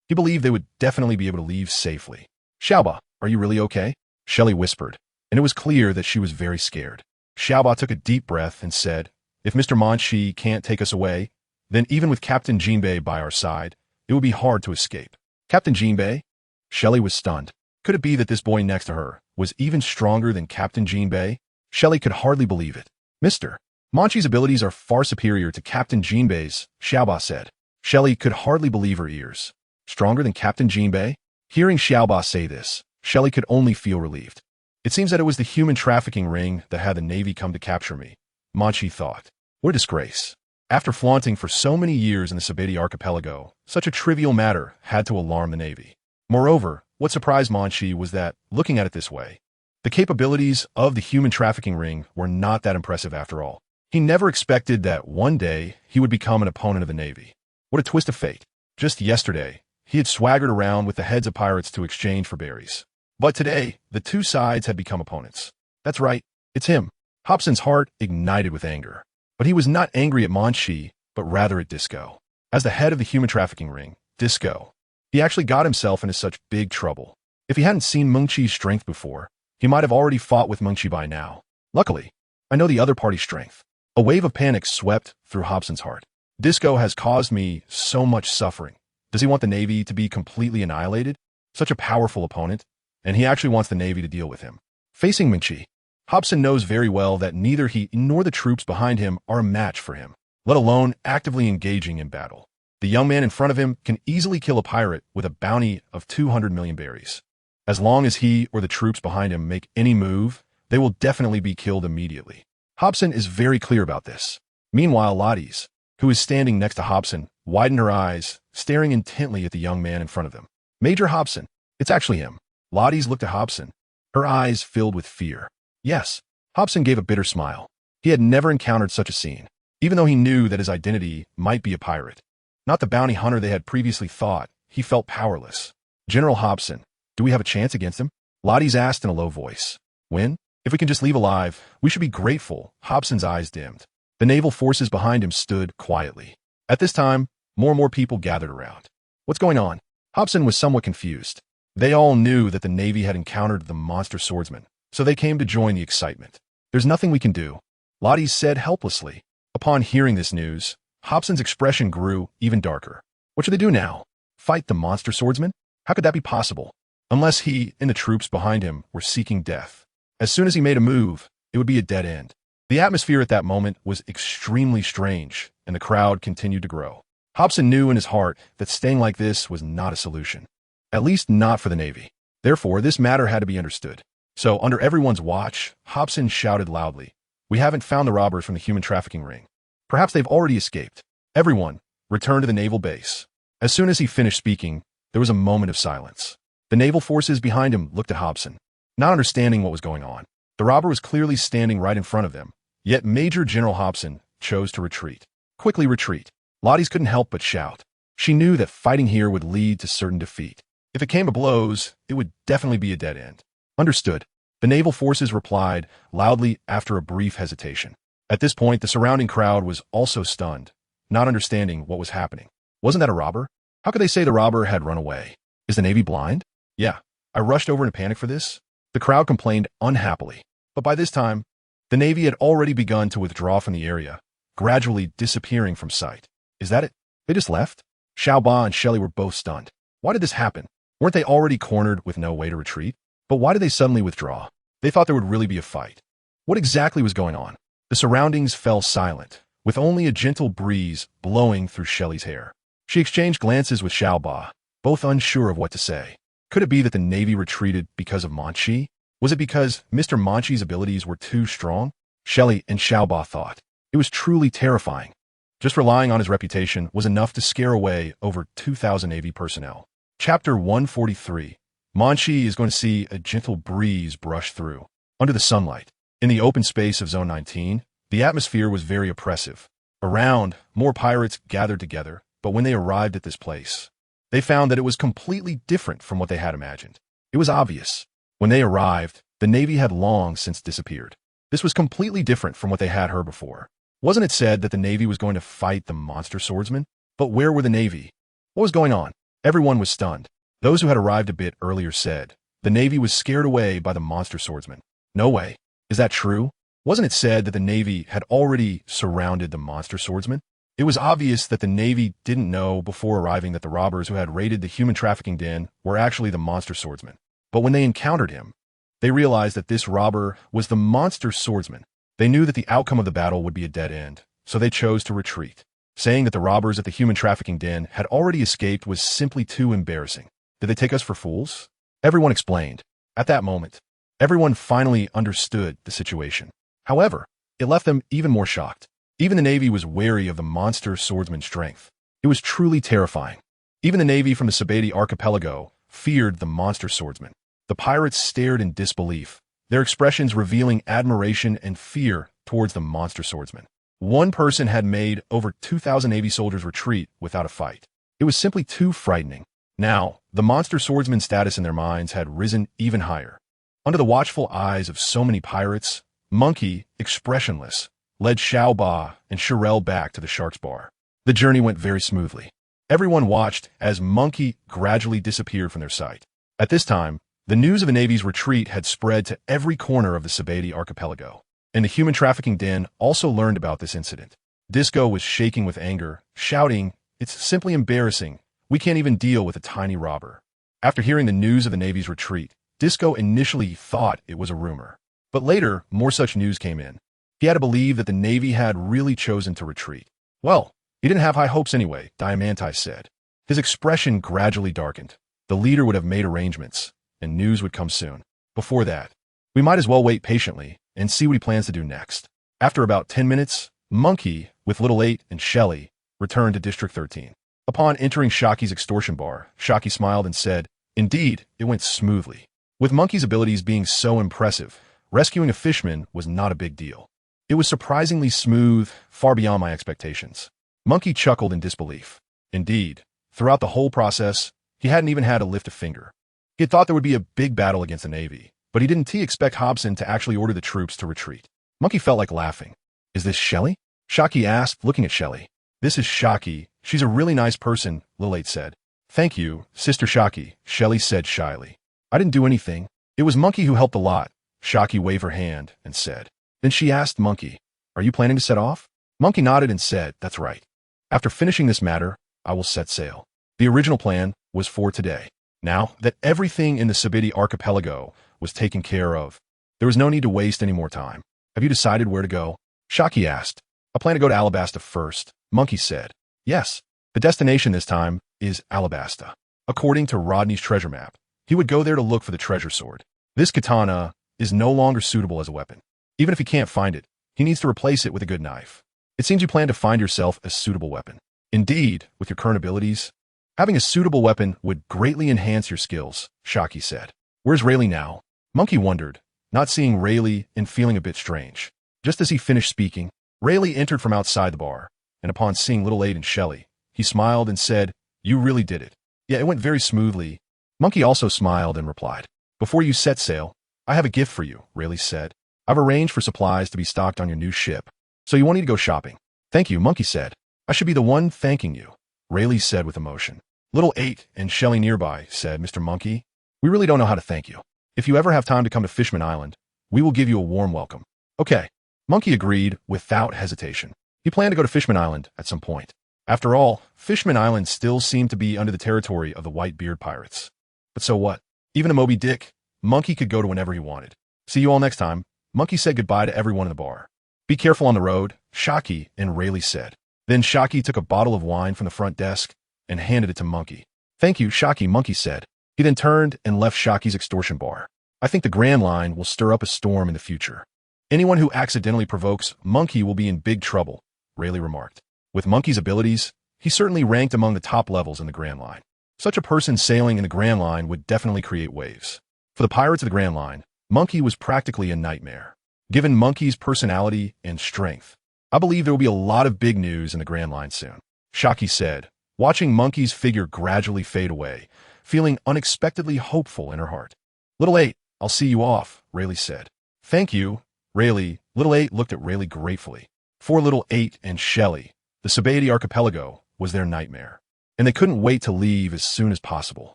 he believed they would definitely be able to leave safely. Xiaoba, are you really okay? Shelley whispered, and it was clear that she was very scared. Xiaoba took a deep breath and said, if Mr. Munchie can't take us away, then even with Captain Jinbei by our side, it would be hard to escape. Captain Jinbei? Shelley was stunned. Could it be that this boy next to her was even stronger than Captain Jinbei? Shelley could hardly believe it. Mr. Munchie's abilities are far superior to Captain Jinbei's, Xiaoba said. Shelley could hardly believe her ears. Stronger than Captain Jinbei? Hearing Xiaoba say this, Shelley could only feel relieved. It seems that it was the human trafficking ring that had the Navy come to capture me, Munchie thought. What a disgrace. After flaunting for so many years in the Sabeti archipelago, such a trivial matter had to alarm the Navy. Moreover, what surprised Munchie was that, looking at it this way, the capabilities of the human trafficking ring were not that impressive after all. He never expected that one day he would become an opponent of the Navy. What a twist of fate. Just yesterday, he had swaggered around with the heads of pirates to exchange for berries. But today, the two sides had become opponents. That's right, it's him. Hobson's heart ignited with anger. But he was not angry at Munchie, but rather at Disco. As the head of the human trafficking ring, Disco, he actually got himself into such big trouble. If he hadn't seen Munchie's strength before, he might have already fought with Munchie by now. Luckily, I know the other party's strength. A wave of panic swept through Hobson's heart. Disco has caused me so much suffering. Does he want the Navy to be completely annihilated? such a powerful opponent, and he actually wants the Navy to deal with him. Facing Munchie, Hobson knows very well that neither he nor the troops behind him are a match for him, let alone actively engaging in battle. The young man in front of him can easily kill a pirate with a bounty of 200 million berries. As long as he or the troops behind him make any move, they will definitely be killed immediately. Hobson is very clear about this. Meanwhile, Lottie, who is standing next to Hobson, widened her eyes, staring intently at the young man in front of them. Major Hobson, it's actually him. Lottie looked at Hobson, her eyes filled with fear. Yes, Hobson gave a bitter smile. He had never encountered such a scene, even though he knew that his identity might be a pirate. Not the bounty hunter they had previously thought, he felt powerless. General Hobson, do we have a chance against him? Lottie asked in a low voice. When? If we can just leave alive, we should be grateful. Hobson's eyes dimmed. The naval forces behind him stood quietly. At this time, more and more people gathered around. What's going on? Hobson was somewhat confused. They all knew that the Navy had encountered the monster swordsman, so they came to join the excitement. There's nothing we can do, Lottie said helplessly. Upon hearing this news, Hobson's expression grew even darker. What should they do now? Fight the monster swordsman? How could that be possible? Unless he and the troops behind him were seeking death. As soon as he made a move, it would be a dead end. The atmosphere at that moment was extremely strange, and the crowd continued to grow. Hobson knew in his heart that staying like this was not a solution. At least not for the Navy. Therefore, this matter had to be understood. So, under everyone's watch, Hobson shouted loudly, "We haven't found the robbers from the human trafficking ring. Perhaps they've already escaped. Everyone, return to the naval base." As soon as he finished speaking, there was a moment of silence. The naval forces behind him looked at Hobson, not understanding what was going on. The robber was clearly standing right in front of them, yet Major General Hobson chose to retreat. Quickly retreat. Lottie couldn't help but shout. She knew that fighting here would lead to certain defeat. If it came to blows, it would definitely be a dead end. Understood. The naval forces replied loudly after a brief hesitation. At this point, the surrounding crowd was also stunned, not understanding what was happening. Wasn't that a robber? How could they say the robber had run away? Is the Navy blind? Yeah, I rushed over in a panic for this. The crowd complained unhappily. But by this time, the Navy had already begun to withdraw from the area, gradually disappearing from sight. Is that it? They just left? Xiaoba and Shelley were both stunned. Why did this happen? Weren't they already cornered with no way to retreat? But why did they suddenly withdraw? They thought there would really be a fight. What exactly was going on? The surroundings fell silent, with only a gentle breeze blowing through Shelley's hair. She exchanged glances with Xiaoba, both unsure of what to say. Could it be that the Navy retreated because of Munchie? Was it because Mr. Munchie's abilities were too strong? Shelley and Xiaoba thought. It was truly terrifying. Just relying on his reputation was enough to scare away over 2,000 Navy personnel. Chapter 143. Munchie is going to see a gentle breeze brush through. Under the sunlight, in the open space of Zone 19, the atmosphere was very oppressive. Around, more pirates gathered together, but when they arrived at this place, they found that it was completely different from what they had imagined. It was obvious. When they arrived, the Navy had long since disappeared. This was completely different from what they had heard before. Wasn't it said that the Navy was going to fight the monster swordsman? But where were the Navy? What was going on? Everyone was stunned. Those who had arrived a bit earlier said, the Navy was scared away by the monster swordsman. No way. Is that true? Wasn't it said that the Navy had already surrounded the monster swordsman? It was obvious that the Navy didn't know before arriving that the robbers who had raided the human trafficking den were actually the monster swordsman. But when they encountered him, they realized that this robber was the monster swordsman. They knew that the outcome of the battle would be a dead end, so they chose to retreat. Saying that the robbers at the human trafficking den had already escaped was simply too embarrassing. Did they take us for fools? Everyone explained. At that moment, everyone finally understood the situation. However, it left them even more shocked. Even the Navy was wary of the monster swordsman's strength. It was truly terrifying. Even the Navy from the Sabati archipelago feared the monster swordsman. The pirates stared in disbelief, their expressions revealing admiration and fear towards the monster swordsman. One person had made over 2,000 Navy soldiers retreat without a fight. It was simply too frightening. Now, the monster swordsman's status in their minds had risen even higher. Under the watchful eyes of so many pirates, Munchie, expressionless, led Xiaoba and Shirel back to the Shark's Bar. The journey went very smoothly. Everyone watched as Munchie gradually disappeared from their sight. At this time, the news of the Navy's retreat had spread to every corner of the Sabati archipelago, and the human trafficking den also learned about this incident. Disco was shaking with anger, shouting, "It's simply embarrassing. We can't even deal with a tiny robber." After hearing the news of the Navy's retreat, Disco initially thought it was a rumor. But later, more such news came in. He had to believe that the Navy had really chosen to retreat. Well, he didn't have high hopes anyway, Diamanti said. His expression gradually darkened. The leader would have made arrangements, and news would come soon. Before that, we might as well wait patiently and see what he plans to do next. After about 10 minutes, Munchie, with Little 8 and Shelly, returned to District 13. Upon entering Shaki's extortion bar, Shaki smiled and said, "Indeed, it went smoothly." With Munchie's abilities being so impressive, rescuing a fishman was not a big deal. It was surprisingly smooth, far beyond my expectations. Munchie chuckled in disbelief. Indeed, throughout the whole process, he hadn't even had to lift a finger. He had thought there would be a big battle against the Navy, but he didn't expect Hobson to actually order the troops to retreat. Munchie felt like laughing. "Is this Shelly?" Shaki asked, looking at Shelly. "This is Shaki. She's a really nice person," Lil 8 said. "Thank you, Sister Shaki," Shelly said shyly. "I didn't do anything. It was Munchie who helped a lot." Shaki waved her hand and said. Then she asked Munchie, "Are you planning to set off?" Munchie nodded and said, "That's right. After finishing this matter, I will set sail." The original plan was for today. Now that everything in the Sabidi archipelago was taken care of, there was no need to waste any more time. "Have you decided where to go?" Shaki asked. "I plan to go to Alabasta first," Munchie said. "Yes, the destination this time is Alabasta. According to Rodney's treasure map, he would go there to look for the treasure sword. This katana is no longer suitable as a weapon. Even if he can't find it, he needs to replace it with a good knife. It seems you plan to find yourself a suitable weapon. Indeed, with your current abilities, having a suitable weapon would greatly enhance your skills," Shaki said. "Where's Rayleigh now?" Munchie wondered, not seeing Rayleigh and feeling a bit strange. Just as he finished speaking, Rayleigh entered from outside the bar, and upon seeing Little 8 and Shelly, he smiled and said, "You really did it." "Yeah, it went very smoothly." Munchie also smiled and replied, "Before you set sail, I have a gift for you," Rayleigh said. "I've arranged for supplies to be stocked on your new ship, so you won't need to go shopping." "Thank you," Munchie said. "I should be the one thanking you," Rayleigh said with emotion. Little 8 and Shelly nearby said, "Mr. Munchie, we really don't know how to thank you. If you ever have time to come to Fishman Island, we will give you a warm welcome." "Okay." Munchie agreed without hesitation. He planned to go to Fishman Island at some point. After all, Fishman Island still seemed to be under the territory of the Whitebeard pirates. But so what? Even a Moby Dick, Munchie could go to whenever he wanted. "See you all next time." Munchie said goodbye to everyone in the bar. "Be careful on the road," Shaki and Rayleigh said. Then Shaki took a bottle of wine from the front desk and handed it to Munchie. "Thank you, Shaki," Munchie said. He then turned and left Shaki's extortion bar. "I think the Grand Line will stir up a storm in the future. Anyone who accidentally provokes Munchie will be in big trouble," Rayleigh remarked. With Munchie's abilities, he certainly ranked among the top levels in the Grand Line. Such a person sailing in the Grand Line would definitely create waves. For the pirates of the Grand Line, Munchie was practically a nightmare. Given Munchie's personality and strength, I believe there will be a lot of big news in the Grand Line soon, Shaki said, watching Munchie's figure gradually fade away, feeling unexpectedly hopeful in her heart. "Little 8, I'll see you off," Rayleigh said. "Thank you, Rayleigh." Little 8 looked at Rayleigh gratefully. For Little 8 and Shelly, the Sabidi archipelago was their nightmare, and they couldn't wait to leave as soon as possible.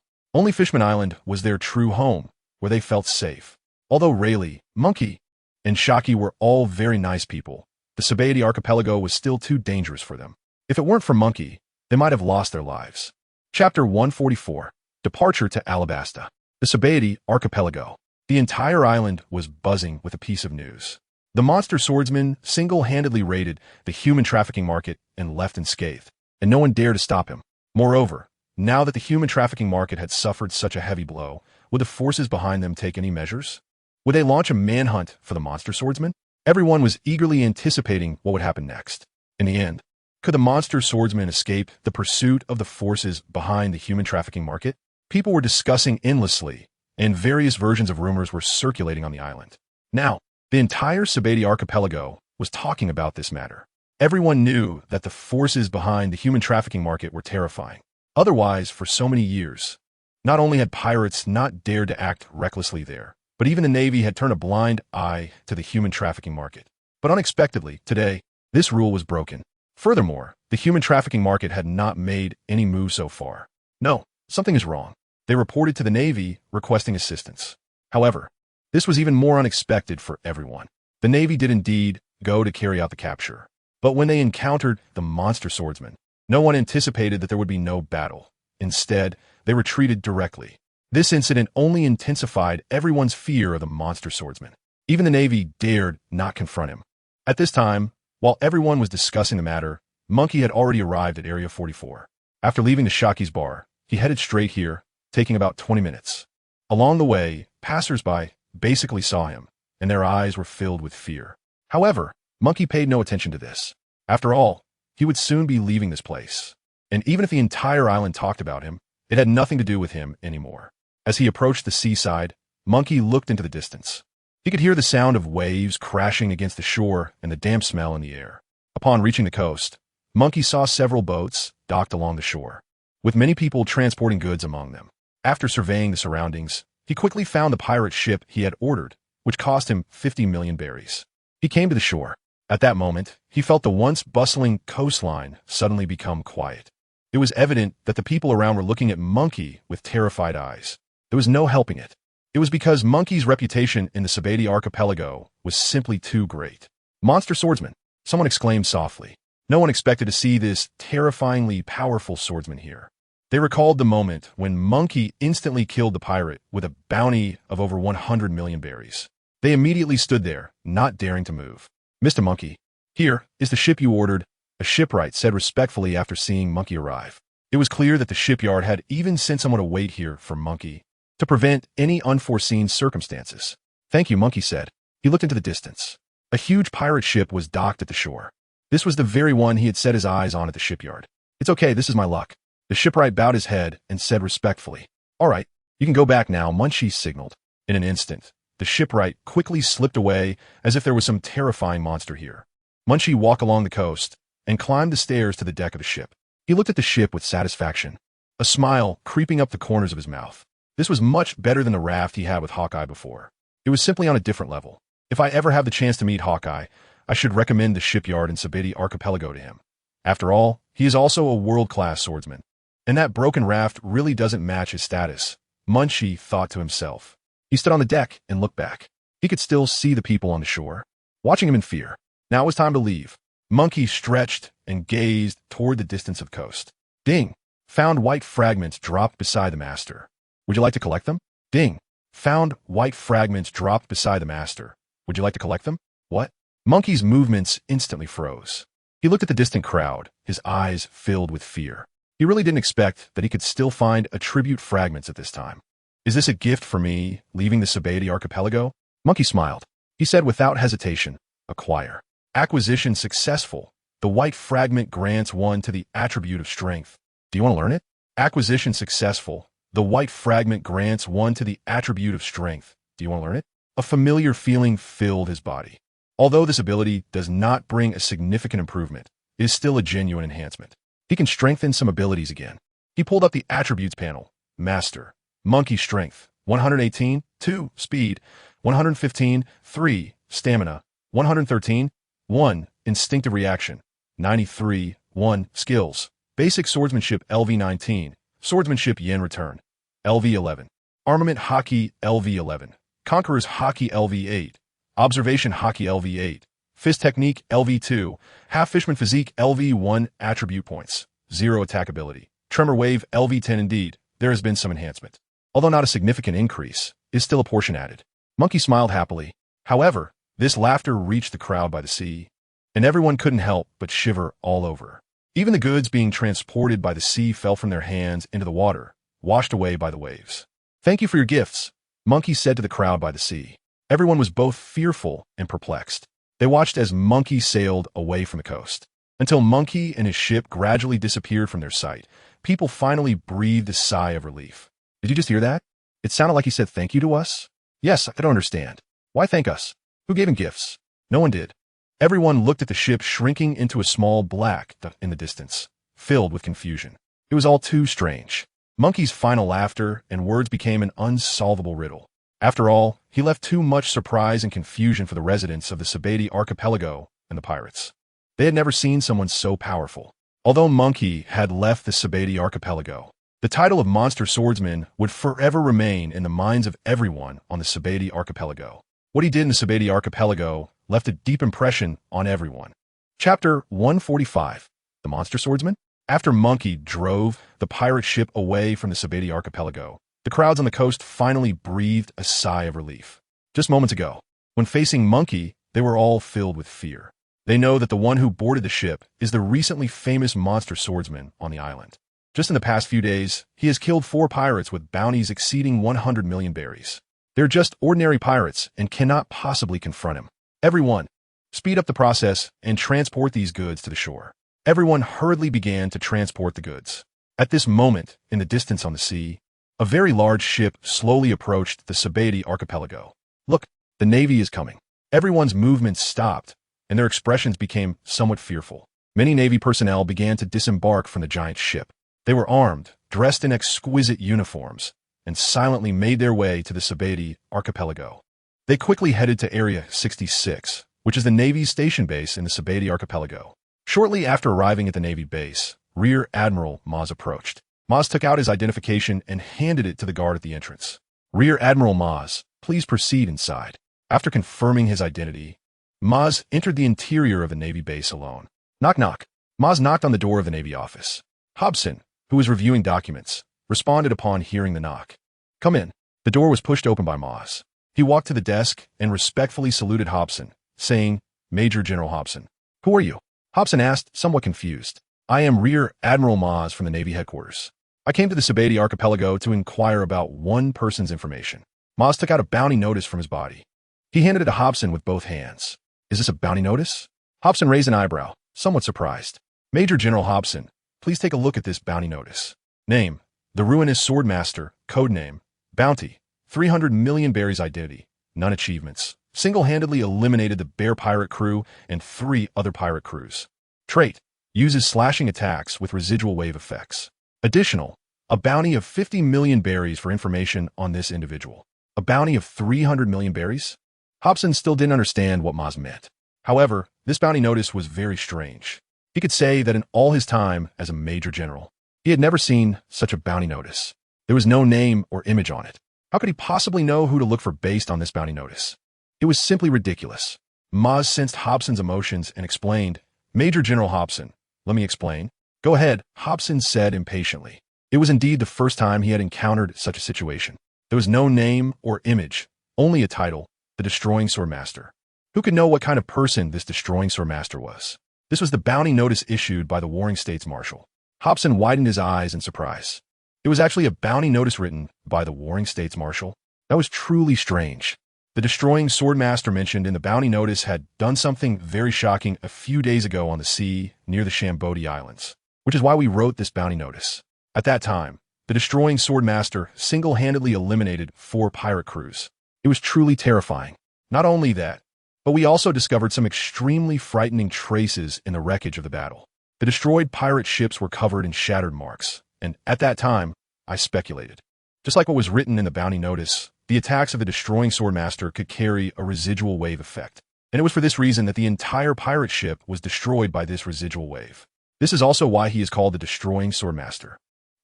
Only Fishman Island was their true home, where they felt safe. Although Rayleigh, Munchie, and Shaki were all very nice people, the Sabidi archipelago was still too dangerous for them. If it weren't for Munchie, they might have lost their lives. Chapter 144, Departure to Alabasta. The Sabidi archipelago. The entire island was buzzing with a piece of news. The monster swordsman single-handedly raided the human trafficking market and left unscathed, and no one dared to stop him. Moreover, now that the human trafficking market had suffered such a heavy blow, would the forces behind them take any measures? Would they launch a manhunt for the monster swordsman? Everyone was eagerly anticipating what would happen next. In the end, could the monster swordsman escape the pursuit of the forces behind the human trafficking market? People were discussing endlessly, and various versions of rumors were circulating on the island. Now, the entire Sabidi archipelago was talking about this matter. Everyone knew that the forces behind the human trafficking market were terrifying. Otherwise, for so many years, not only had pirates not dared to act recklessly there, but even the Navy had turned a blind eye to the human trafficking market. But unexpectedly, today, this rule was broken. Furthermore, the human trafficking market had not made any move so far. "No, something is wrong." They reported to the Navy, requesting assistance. However, this was even more unexpected for everyone. The Navy did indeed go to carry out the capture. But when they encountered the monster swordsman, no one anticipated that there would be no battle. Instead, they retreated directly. This incident only intensified everyone's fear of the monster swordsman. Even the Navy dared not confront him. At this time, while everyone was discussing the matter, Munchie had already arrived at Area 44. After leaving the Shaki's bar, he headed straight here, taking about 20 minutes. Along the way, passers-by basically saw him, and their eyes were filled with fear. However, Munchie paid no attention to this. After all, he would soon be leaving this place. And even if the entire island talked about him, it had nothing to do with him anymore. As he approached the seaside, Munchie looked into the distance. He could hear the sound of waves crashing against the shore and the damp smell in the air. Upon reaching the coast, Munchie saw several boats docked along the shore, with many people transporting goods among them. After surveying the surroundings, he quickly found the pirate ship he had ordered, which cost him 50 million berries. He came to the shore. At that moment, he felt the once bustling coastline suddenly become quiet. It was evident that the people around were looking at Munchie with terrified eyes. There was no helping it. It was because Munchie's reputation in the Sabati archipelago was simply too great. Monster swordsman, someone exclaimed softly. No one expected to see this terrifyingly powerful swordsman here. They recalled the moment when Munchie instantly killed the pirate with a bounty of over 100 million berries. They immediately stood there, not daring to move. Mr. Munchie, here is the ship you ordered, a shipwright said respectfully after seeing Munchie arrive. It was clear that the shipyard had even sent someone to wait here for Munchie, to prevent any unforeseen circumstances. Thank you, Munchie said. He looked into the distance. A huge pirate ship was docked at the shore. This was the very one he had set his eyes on at the shipyard. It's okay, this is my luck. The shipwright bowed his head and said respectfully, all right, you can go back now, Munchie signaled. In an instant, the shipwright quickly slipped away as if there was some terrifying monster here. Munchie walked along the coast and climbed the stairs to the deck of the ship. He looked at the ship with satisfaction, a smile creeping up the corners of his mouth. This was much better than the raft he had with Hawkeye before. It was simply on a different level. If I ever have the chance to meet Hawkeye, I should recommend the shipyard in Sabati archipelago to him. After all, he is also a world-class swordsman. And that broken raft really doesn't match his status, Munchie thought to himself. He stood on the deck and looked back. He could still see the people on the shore, watching him in fear. Now it was time to leave. Munchie stretched and gazed toward the distance of coast. Ding! Found white fragments dropped beside the master. Would you like to collect them? Ding! Found white fragments dropped beside the master. Would you like to collect them? What? Munchie's movements instantly froze. He looked at the distant crowd, his eyes filled with fear. He really didn't expect that he could still find attribute fragments at this time. Is this a gift for me, leaving the Sabati archipelago? Munchie smiled. He said without hesitation, acquire. Acquisition successful. The white fragment grants one to the attribute of strength. Do you want to learn it? Acquisition successful. The white fragment grants one to the attribute of strength. Do you want to learn it? A familiar feeling filled his body. Although this ability does not bring a significant improvement, it is still a genuine enhancement. He can strengthen some abilities again. He pulled up the attributes panel. Master. Munchie strength. 118. 2. Speed. 115. 3. Stamina. 113. 1. Instinctive reaction. 93. 1. Skills. Basic swordsmanship LV19. Swordsmanship yen return. LV11. Armament Haki LV11. Conqueror's Haki LV8. Observation Haki LV8. Fist Technique LV2. Half Fishman Physique LV1. Attribute points. 0 attack ability. Tremor Wave LV10. Indeed, there has been some enhancement. Although not a significant increase, is still a portion added. Munchie smiled happily. However, this laughter reached the crowd by the sea, and everyone couldn't help but shiver all over. Even the goods being transported by the sea fell from their hands into the water, washed away by the waves. Thank you for your gifts, Munchie said to the crowd by the sea. Everyone was both fearful and perplexed. They watched as Munchie sailed away from the coast. Until Munchie and his ship gradually disappeared from their sight, people finally breathed a sigh of relief. Did you just hear that? It sounded like he said thank you to us. Yes, I don't understand. Why thank us? Who gave him gifts? No one did. Everyone looked at the ship shrinking into a small black in the distance, filled with confusion. It was all too strange. Munchie's final laughter and words became an unsolvable riddle. After all, he left too much surprise and confusion for the residents of the Sabati archipelago and the pirates. They had never seen someone so powerful. Although Munchie had left the Sabati archipelago, the title of Monster Swordsman would forever remain in the minds of everyone on the Sabati archipelago. What he did in the Sabati archipelago left a deep impression on everyone. Chapter 145. The Monster Swordsman? After Munchie drove the pirate ship away from the Sabati archipelago, The crowds on the coast finally breathed a sigh of relief. Just moments ago, when facing Munchie, they were all filled with fear. They know that the one who boarded the ship is the recently famous monster swordsman on the island. Just in the past few days, he has killed 4 pirates with bounties exceeding 100 million berries. They're just ordinary pirates and cannot possibly confront him. Everyone, speed up the process and transport these goods to the shore. Everyone hurriedly began to transport the goods. At this moment, in the distance on the sea, a very large ship slowly approached the TheAbility archipelago. Look, the Navy is coming. Everyone's movements stopped, and their expressions became somewhat fearful. Many Navy personnel began to disembark from the giant ship. They were armed, dressed in exquisite uniforms, and silently made their way to the TheAbility archipelago. They quickly headed to Area 66, which is the Navy's station base in the TheAbility archipelago. Shortly after arriving at the Navy base, Rear Admiral Maz approached. Maz took out his identification and handed it to the guard at the entrance. Rear Admiral Maz, please proceed inside. After confirming his identity, Maz entered the interior of the Navy base alone. Knock knock. Maz knocked on the door of the Navy office. Hobson, who was reviewing documents, responded upon hearing the knock. Come in. The door was pushed open by Maz. He walked to the desk and respectfully saluted Hobson, saying, Major General Hobson. Who are you? Hobson asked, somewhat confused. I am Rear Admiral Maz from the Navy headquarters. I came to the TheAbility archipelago to inquire about one person's information. Maz took out a bounty notice from his body. He handed it to Hobson with both hands. Is this a bounty notice? Hobson raised an eyebrow, somewhat surprised. Major General Hobson, please take a look at this bounty notice. Name, the Ruinous Swordmaster, codename, bounty, 300 million berries identity, none achievements. Single-handedly eliminated the Bear pirate crew and 3 other pirate crews. Trait, uses slashing attacks with residual wave effects. Additional, a bounty of 50 million berries for information on this individual. A bounty of 300 million berries? Hobson still didn't understand what Maz meant. However, this bounty notice was very strange. He could say that in all his time as a major general, he had never seen such a bounty notice. There was no name or image on it. How could he possibly know who to look for based on this bounty notice? It was simply ridiculous. Maz sensed Hobson's emotions and explained, Major General Hobson, let me explain. Go ahead, Hobson said impatiently. It was indeed the first time he had encountered such a situation. There was no name or image, only a title, the Destroying Swordmaster. Who could know what kind of person this Destroying Swordmaster was? This was the bounty notice issued by the Warring States Marshal. Hobson widened his eyes in surprise. It was actually a bounty notice written by the Warring States Marshal. That was truly strange. The Destroying Swordmaster mentioned in the bounty notice had done something very shocking a few days ago on the sea near the Shambodi Islands, which is why we wrote this bounty notice. At that time, the Destroying Swordmaster single-handedly eliminated 4 pirate crews. It was truly terrifying. Not only that, but we also discovered some extremely frightening traces in the wreckage of the battle. The destroyed pirate ships were covered in shattered marks, and at that time, I speculated. Just like what was written in the bounty notice, the attacks of the Destroying Swordmaster could carry a residual wave effect, and it was for this reason that the entire pirate ship was destroyed by this residual wave. This is also why he is called the Destroying Swordmaster.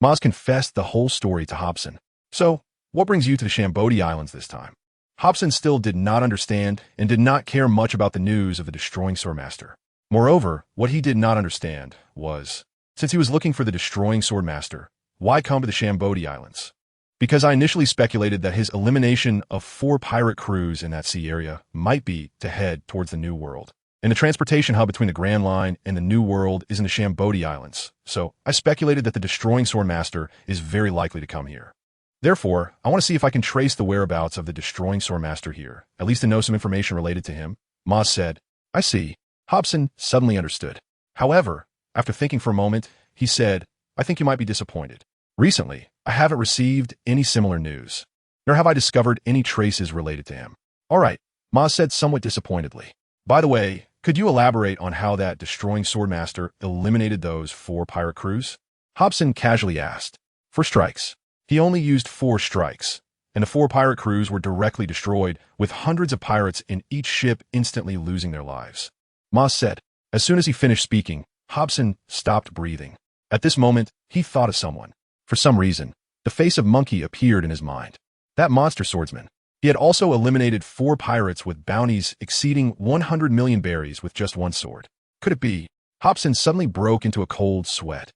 Maz confessed the whole story to Hobson. So, what brings you to the Shambodi Islands this time? Hobson still did not understand and did not care much about the news of the Destroying Swordmaster. Moreover, what he did not understand was, since he was looking for the Destroying Swordmaster, why come to the Shambodi Islands? Because I initially speculated that his elimination of 4 pirate crews in that sea area might be to head towards the New World. And the transportation hub between the Grand Line and the New World is in the Shambodi Islands, so I speculated that the Destroying Swordmaster is very likely to come here. Therefore, I want to see if I can trace the whereabouts of the Destroying Swordmaster here, at least to know some information related to him. Maz said, I see. Hobson suddenly understood. However, after thinking for a moment, he said, I think you might be disappointed. Recently, I haven't received any similar news, nor have I discovered any traces related to him. All right, Maz said somewhat disappointedly. By the way, could you elaborate on how that Destroying Swordmaster eliminated those 4 pirate crews? Hobson casually asked. 4 strikes. He only used 4 strikes, and the 4 pirate crews were directly destroyed, with hundreds of pirates in each ship instantly losing their lives. Maz said. As soon as he finished speaking, Hobson stopped breathing. At this moment, he thought of someone. For some reason, the face of Munchie appeared in his mind. That monster swordsman. He had also eliminated 4 pirates with bounties exceeding 100 million berries with just 1 sword. Could it be? Hobson suddenly broke into a cold sweat.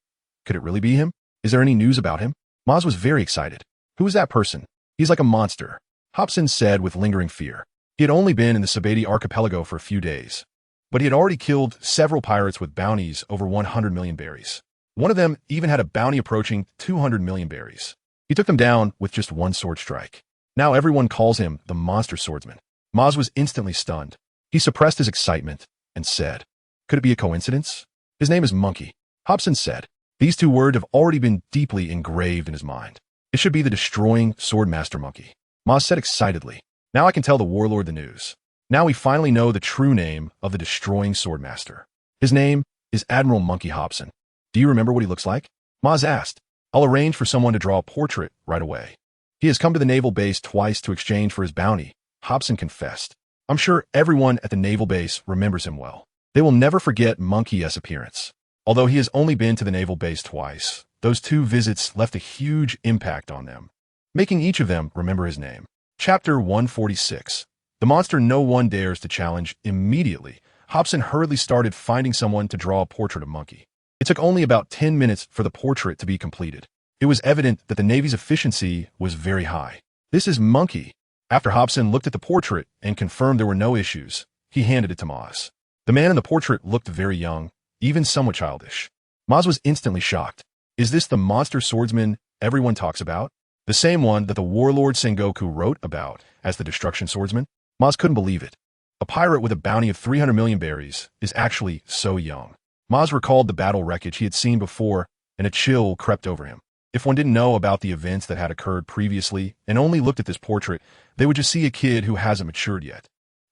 Could it really be him? Is there any news about him? Maz was very excited. Who is that person? He's like a monster, Hobson said with lingering fear. He had only been in the TheAbility archipelago for a few days, but he had already killed several pirates with bounties over 100 million berries. One of them even had a bounty approaching 200 million berries. He took them down with just one sword strike. Now everyone calls him the Monster Swordsman. Maz was instantly stunned. He suppressed his excitement and said, "Could it be a coincidence? His name is Munchie," Hobson said. These two words have already been deeply engraved in his mind. It should be the destroying Swordmaster Munchie. Maz said excitedly, "Now I can tell the warlord the news. Now we finally know the true name of the destroying Swordmaster. His name is Admiral Munchie Hobson. Do you remember what he looks like?" Maz asked. "I'll arrange for someone to draw a portrait right away. He has come to the naval base twice to exchange for his bounty," Hobson confessed. "I'm sure everyone at the naval base remembers him well. They will never forget Munchie's appearance. Although he has only been to the naval base twice, those 2 visits left a huge impact on them, making each of them remember his name." Chapter 146. The monster no one dares to challenge. Immediately, Hobson hurriedly started finding someone to draw a portrait of Munchie. It took only about 10 minutes for the portrait to be completed. It was evident that the Navy's efficiency was very high. "This is Munchie." After Hobson looked at the portrait and confirmed there were no issues, he handed it to Maz. The man in the portrait looked very young, even somewhat childish. Maz was instantly shocked. Is this the monster swordsman everyone talks about? The same one that the warlord Sengoku wrote about as the destruction swordsman? Maz couldn't believe it. A pirate with a bounty of 300 million berries is actually so young. Maz recalled the battle wreckage he had seen before, and a chill crept over him. If one didn't know about the events that had occurred previously and only looked at this portrait, they would just see a kid who hasn't matured yet.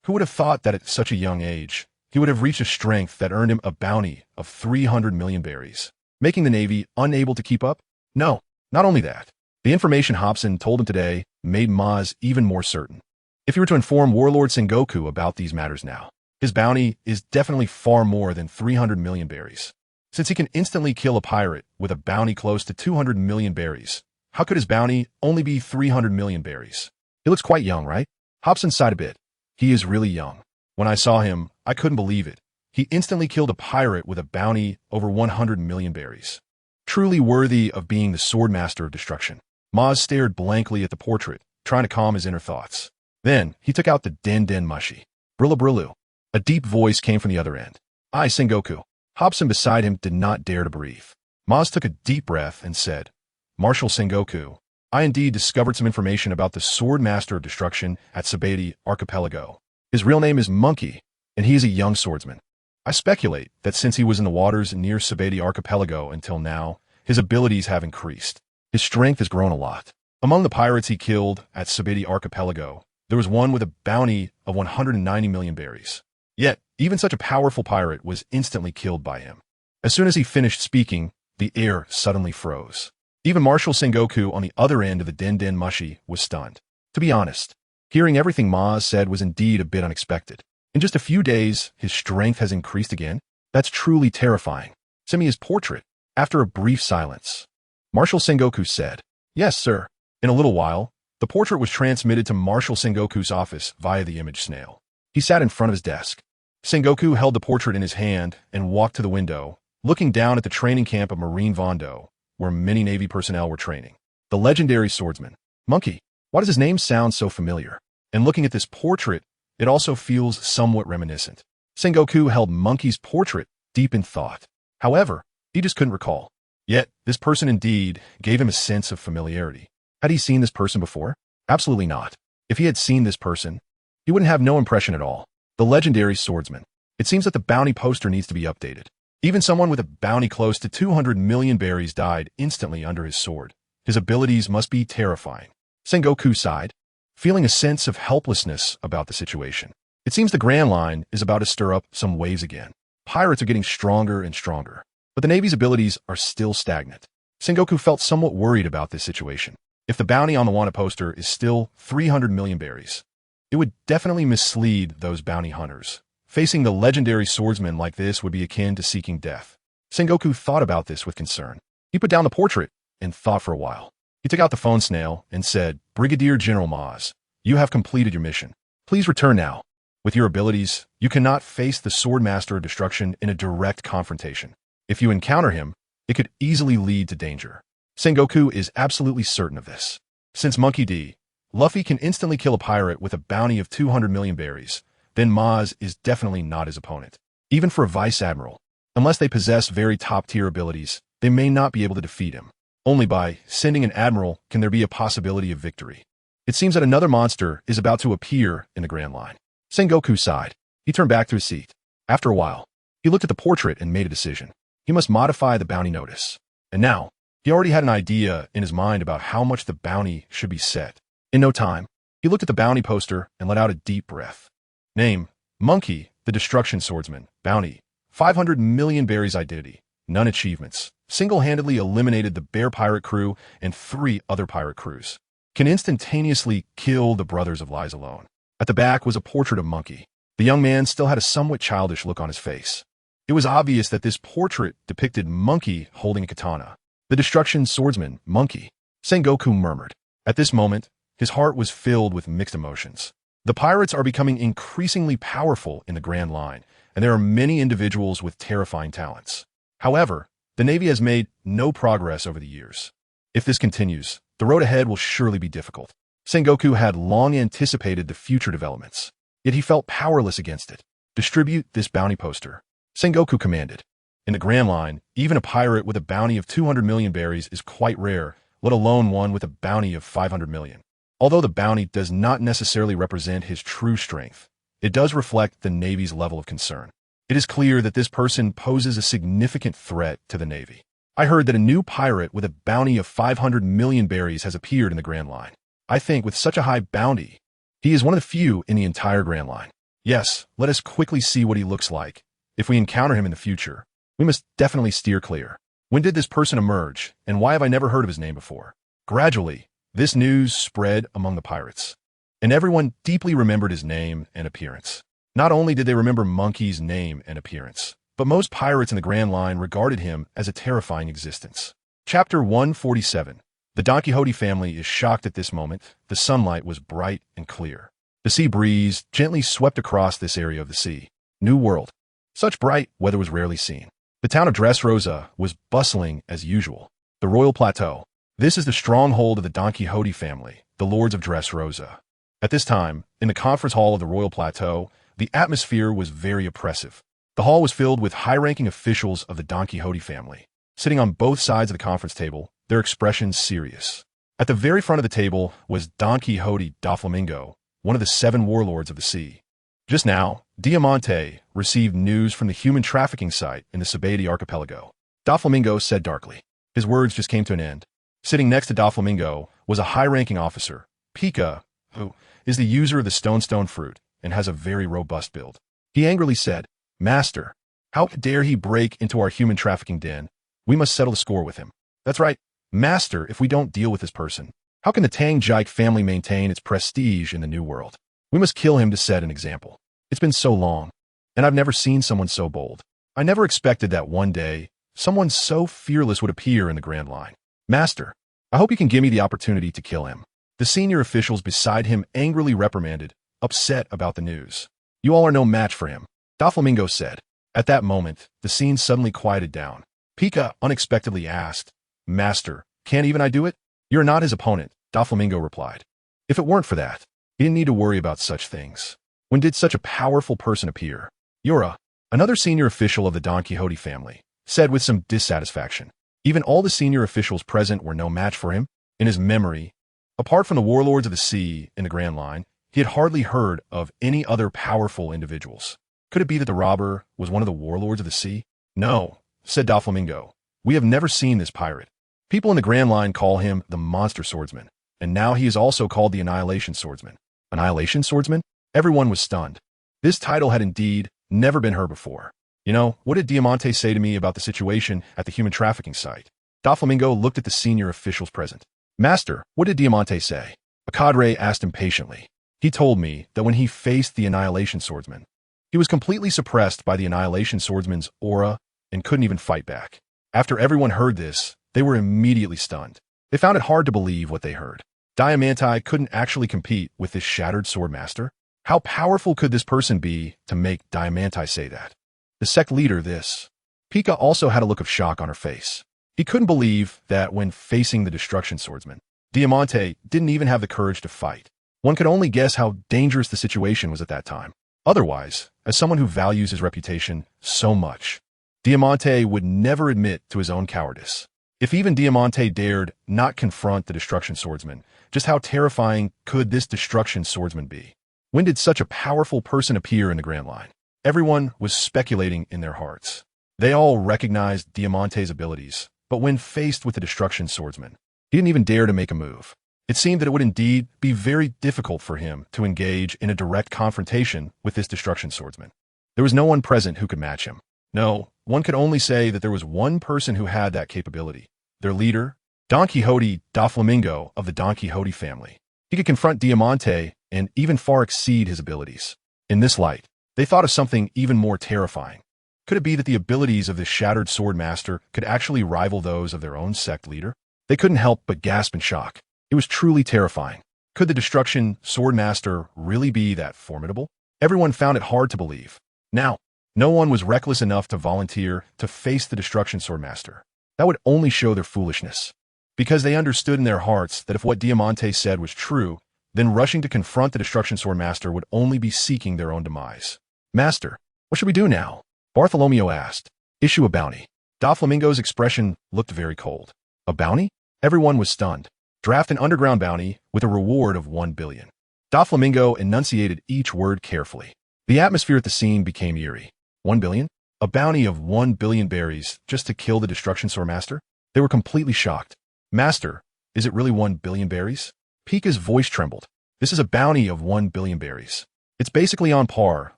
Who would have thought that at such a young age, he would have reached a strength that earned him a bounty of 300 million berries, making the Navy unable to keep up? No, not only that. The information Hobson told him today made Maz even more certain. If he were to inform Warlord Sengoku about these matters now, his bounty is definitely far more than 300 million berries. Since he can instantly kill a pirate with a bounty close to 200 million berries, how could his bounty only be 300 million berries? He looks quite young, right? Hobson sighed a bit. He is really young. When I saw him, I couldn't believe it. He instantly killed a pirate with a bounty over 100 million berries. Truly worthy of being the Swordmaster of Destruction. Maz stared blankly at the portrait, trying to calm his inner thoughts. Then, he took out the Den Mushi. "Brillu Brillu." A deep voice came from the other end. "Aye, Sengoku." Hobson beside him did not dare to breathe. Maz took a deep breath and said, "Marshal Sengoku, I indeed discovered some information about the Swordmaster of Destruction at TheAbility Archipelago. His real name is Munchie, and he is a young swordsman. I speculate that since he was in the waters near TheAbility Archipelago until now, his abilities have increased. His strength has grown a lot. Among the pirates he killed at TheAbility Archipelago, there was one with a bounty of 190 million berries. Yet, even such a powerful pirate was instantly killed by him." As soon as he finished speaking, the air suddenly froze. Even Marshal Sengoku on the other end of the Den Mushi was stunned. To be honest, hearing everything Maz said was indeed a bit unexpected. In just a few days, his strength has increased again? That's truly terrifying. "Send me his portrait." After a brief silence, Marshal Sengoku said, "Yes, sir." In a little while, the portrait was transmitted to Marshal Sengoku's office via the image snail. He sat in front of his desk. Sengoku held the portrait in his hand and walked to the window, looking down at the training camp of Marine Vondo, where many Navy personnel were training. The legendary swordsman. Munchie. Why does his name sound so familiar? And looking at this portrait, it also feels somewhat reminiscent. Sengoku held Munchie's portrait deep in thought. However, he just couldn't recall. Yet, this person indeed gave him a sense of familiarity. Had he seen this person before? Absolutely not. If he had seen this person, he wouldn't have no impression at all. The legendary swordsman. It seems that the bounty poster needs to be updated. Even someone with a bounty close to 200 million berries died instantly under his sword. His abilities must be terrifying. Sengoku sighed, feeling a sense of helplessness about the situation. It seems the Grand Line is about to stir up some waves again. Pirates are getting stronger and stronger, but the Navy's abilities are still stagnant. Sengoku felt somewhat worried about this situation. If the bounty on the wanted poster is still 300 million berries, it would definitely mislead those bounty hunters. Facing the legendary swordsman like this would be akin to seeking death. Sengoku thought about this with concern. He put down the portrait and thought for a while. He took out the phone snail and said, "Brigadier General Maz, you have completed your mission. Please return now. With your abilities, you cannot face the Swordmaster of Destruction in a direct confrontation. If you encounter him, it could easily lead to danger." Sengoku is absolutely certain of this. Since Monkey D. Luffy can instantly kill a pirate with a bounty of 200 million berries, then Maz is definitely not his opponent. Even for a vice admiral, unless they possess very top-tier abilities, they may not be able to defeat him. Only by sending an admiral can there be a possibility of victory. It seems that another monster is about to appear in the Grand Line. Sengoku sighed. He turned back to his seat. After a while, he looked at the portrait and made a decision. He must modify the bounty notice. And now, he already had an idea in his mind about how much the bounty should be set. In no time, he looked at the bounty poster and let out a deep breath. Name, Monkey, the Destruction Swordsman. Bounty, 500 million berries. Identity, none. Achievements, single-handedly eliminated the Bear Pirate crew and 3 other pirate crews. Can instantaneously kill the Brothers of Lies alone. At the back was a portrait of Monkey. The young man still had a somewhat childish look on his face. It was obvious that this portrait depicted Monkey holding a katana. The Destruction Swordsman, Monkey. Sengoku murmured. At this moment, his heart was filled with mixed emotions. The pirates are becoming increasingly powerful in the Grand Line, and there are many individuals with terrifying talents. However, the Navy has made no progress over the years. If this continues, the road ahead will surely be difficult. Sengoku had long anticipated the future developments, yet he felt powerless against it. Distribute this bounty poster, Sengoku commanded. In the Grand Line, even a pirate with a bounty of 200 million berries is quite rare, let alone one with a bounty of 500 million. Although the bounty does not necessarily represent his true strength, it does reflect the Navy's level of concern. It is clear that this person poses a significant threat to the Navy. I heard that a new pirate with a bounty of 500 million berries has appeared in the Grand Line. I think with such a high bounty, he is one of the few in the entire Grand Line. Yes, let us quickly see what he looks like. If we encounter him in the future, we must definitely steer clear. When did this person emerge, and why have I never heard of his name before? Gradually, this news spread among the pirates, and everyone deeply remembered his name and appearance. Not only did they remember Monkey's name and appearance, but most pirates in the Grand Line regarded him as a terrifying existence. Chapter 147. The Don Quixote family is shocked at this moment. The sunlight was bright and clear. The sea breeze gently swept across this area of the sea. New World. Such bright weather was rarely seen. The town of Dressrosa was bustling as usual. The Royal Plateau. This is the stronghold of the Don Quixote family, the Lords of Dressrosa. At this time, in the conference hall of the Royal Plateau, the atmosphere was very oppressive. The hall was filled with high-ranking officials of the Don Quixote family. Sitting on both sides of the conference table, their expressions serious. At the very front of the table was Don Quixote da Flamingo, one of the 7 warlords of the sea. Just now, Diamante received news from the human trafficking site in the Sabati archipelago. Da Flamingo said darkly. His words just came to an end. Sitting next to Da Flamingo was a high-ranking officer, Pika, who is the user of the stone fruit and has a very robust build. He angrily said, "Master, how dare he break into our human trafficking den? We must settle the score with him." That's right, Master. If we don't deal with this person, how can the Tang Jike family maintain its prestige in the New World? We must kill him to set an example. It's been so long, and I've never seen someone so bold. I never expected that one day, someone so fearless would appear in the Grand Line. Master, I hope you can give me the opportunity to kill him. The senior officials beside him angrily reprimanded, upset about the news. You all are no match for him, Da Flamingo said. At that moment, the scene suddenly quieted down. Pika unexpectedly asked, Master, can't even I do it? You're not his opponent, Da Flamingo replied. If it weren't for that, he didn't need to worry about such things. When did such a powerful person appear? Yura, another senior official of the Don Quixote family, said with some dissatisfaction. Even all the senior officials present were no match for him. In his memory, apart from the warlords of the sea in the Grand Line, he had hardly heard of any other powerful individuals. Could it be that the robber was one of the warlords of the sea? No, said Da Flamingo. We have never seen this pirate. People in the Grand Line call him the Monster Swordsman, and now he is also called the Annihilation Swordsman. Annihilation Swordsman? Everyone was stunned. This title had indeed never been heard before. You know, what did Diamante say to me about the situation at the human trafficking site? Da Flamingo looked at the senior officials present. Master, what did Diamante say? A cadre asked impatiently. He told me that when he faced the Annihilation Swordsman, he was completely suppressed by the Annihilation Swordsman's aura and couldn't even fight back. After everyone heard this, they were immediately stunned. They found it hard to believe what they heard. Diamante couldn't actually compete with this shattered swordmaster? How powerful could this person be to make Diamante say that? The sect leader, this. Pika also had a look of shock on her face. He couldn't believe that when facing the Destruction Swordsman, Diamante didn't even have the courage to fight. One could only guess how dangerous the situation was at that time. Otherwise, as someone who values his reputation so much, Diamante would never admit to his own cowardice. If even Diamante dared not confront the Destruction Swordsman, just how terrifying could this Destruction Swordsman be? When did such a powerful person appear in the Grand Line? Everyone was speculating in their hearts. They all recognized Diamante's abilities, but when faced with the Destruction Swordsman, he didn't even dare to make a move. It seemed that it would indeed be very difficult for him to engage in a direct confrontation with this Destruction Swordsman. There was no one present who could match him. No, one could only say that there was one person who had that capability. Their leader, Don Quixote da Flamingo of the Don Quixote family. He could confront Diamante and even far exceed his abilities. In this light, they thought of something even more terrifying. Could it be that the abilities of this shattered sword master could actually rival those of their own sect leader? They couldn't help but gasp in shock. It was truly terrifying. Could the Destruction Swordmaster really be that formidable? Everyone found it hard to believe. Now, no one was reckless enough to volunteer to face the Destruction Swordmaster. That would only show their foolishness. Because they understood in their hearts that if what Diamante said was true, then rushing to confront the Destruction Swordmaster would only be seeking their own demise. Master, what should we do now? Bartholomew asked. Issue a bounty. Doflamingo's expression looked very cold. A bounty? Everyone was stunned. Draft an underground bounty with a reward of 1 billion. Doflamingo enunciated each word carefully. The atmosphere at the scene became eerie. 1 billion? A bounty of 1 billion berries just to kill the Destruction Swordmaster? They were completely shocked. Master, is it really 1 billion berries? Pika's voice trembled. This is a bounty of 1 billion berries. It's basically on par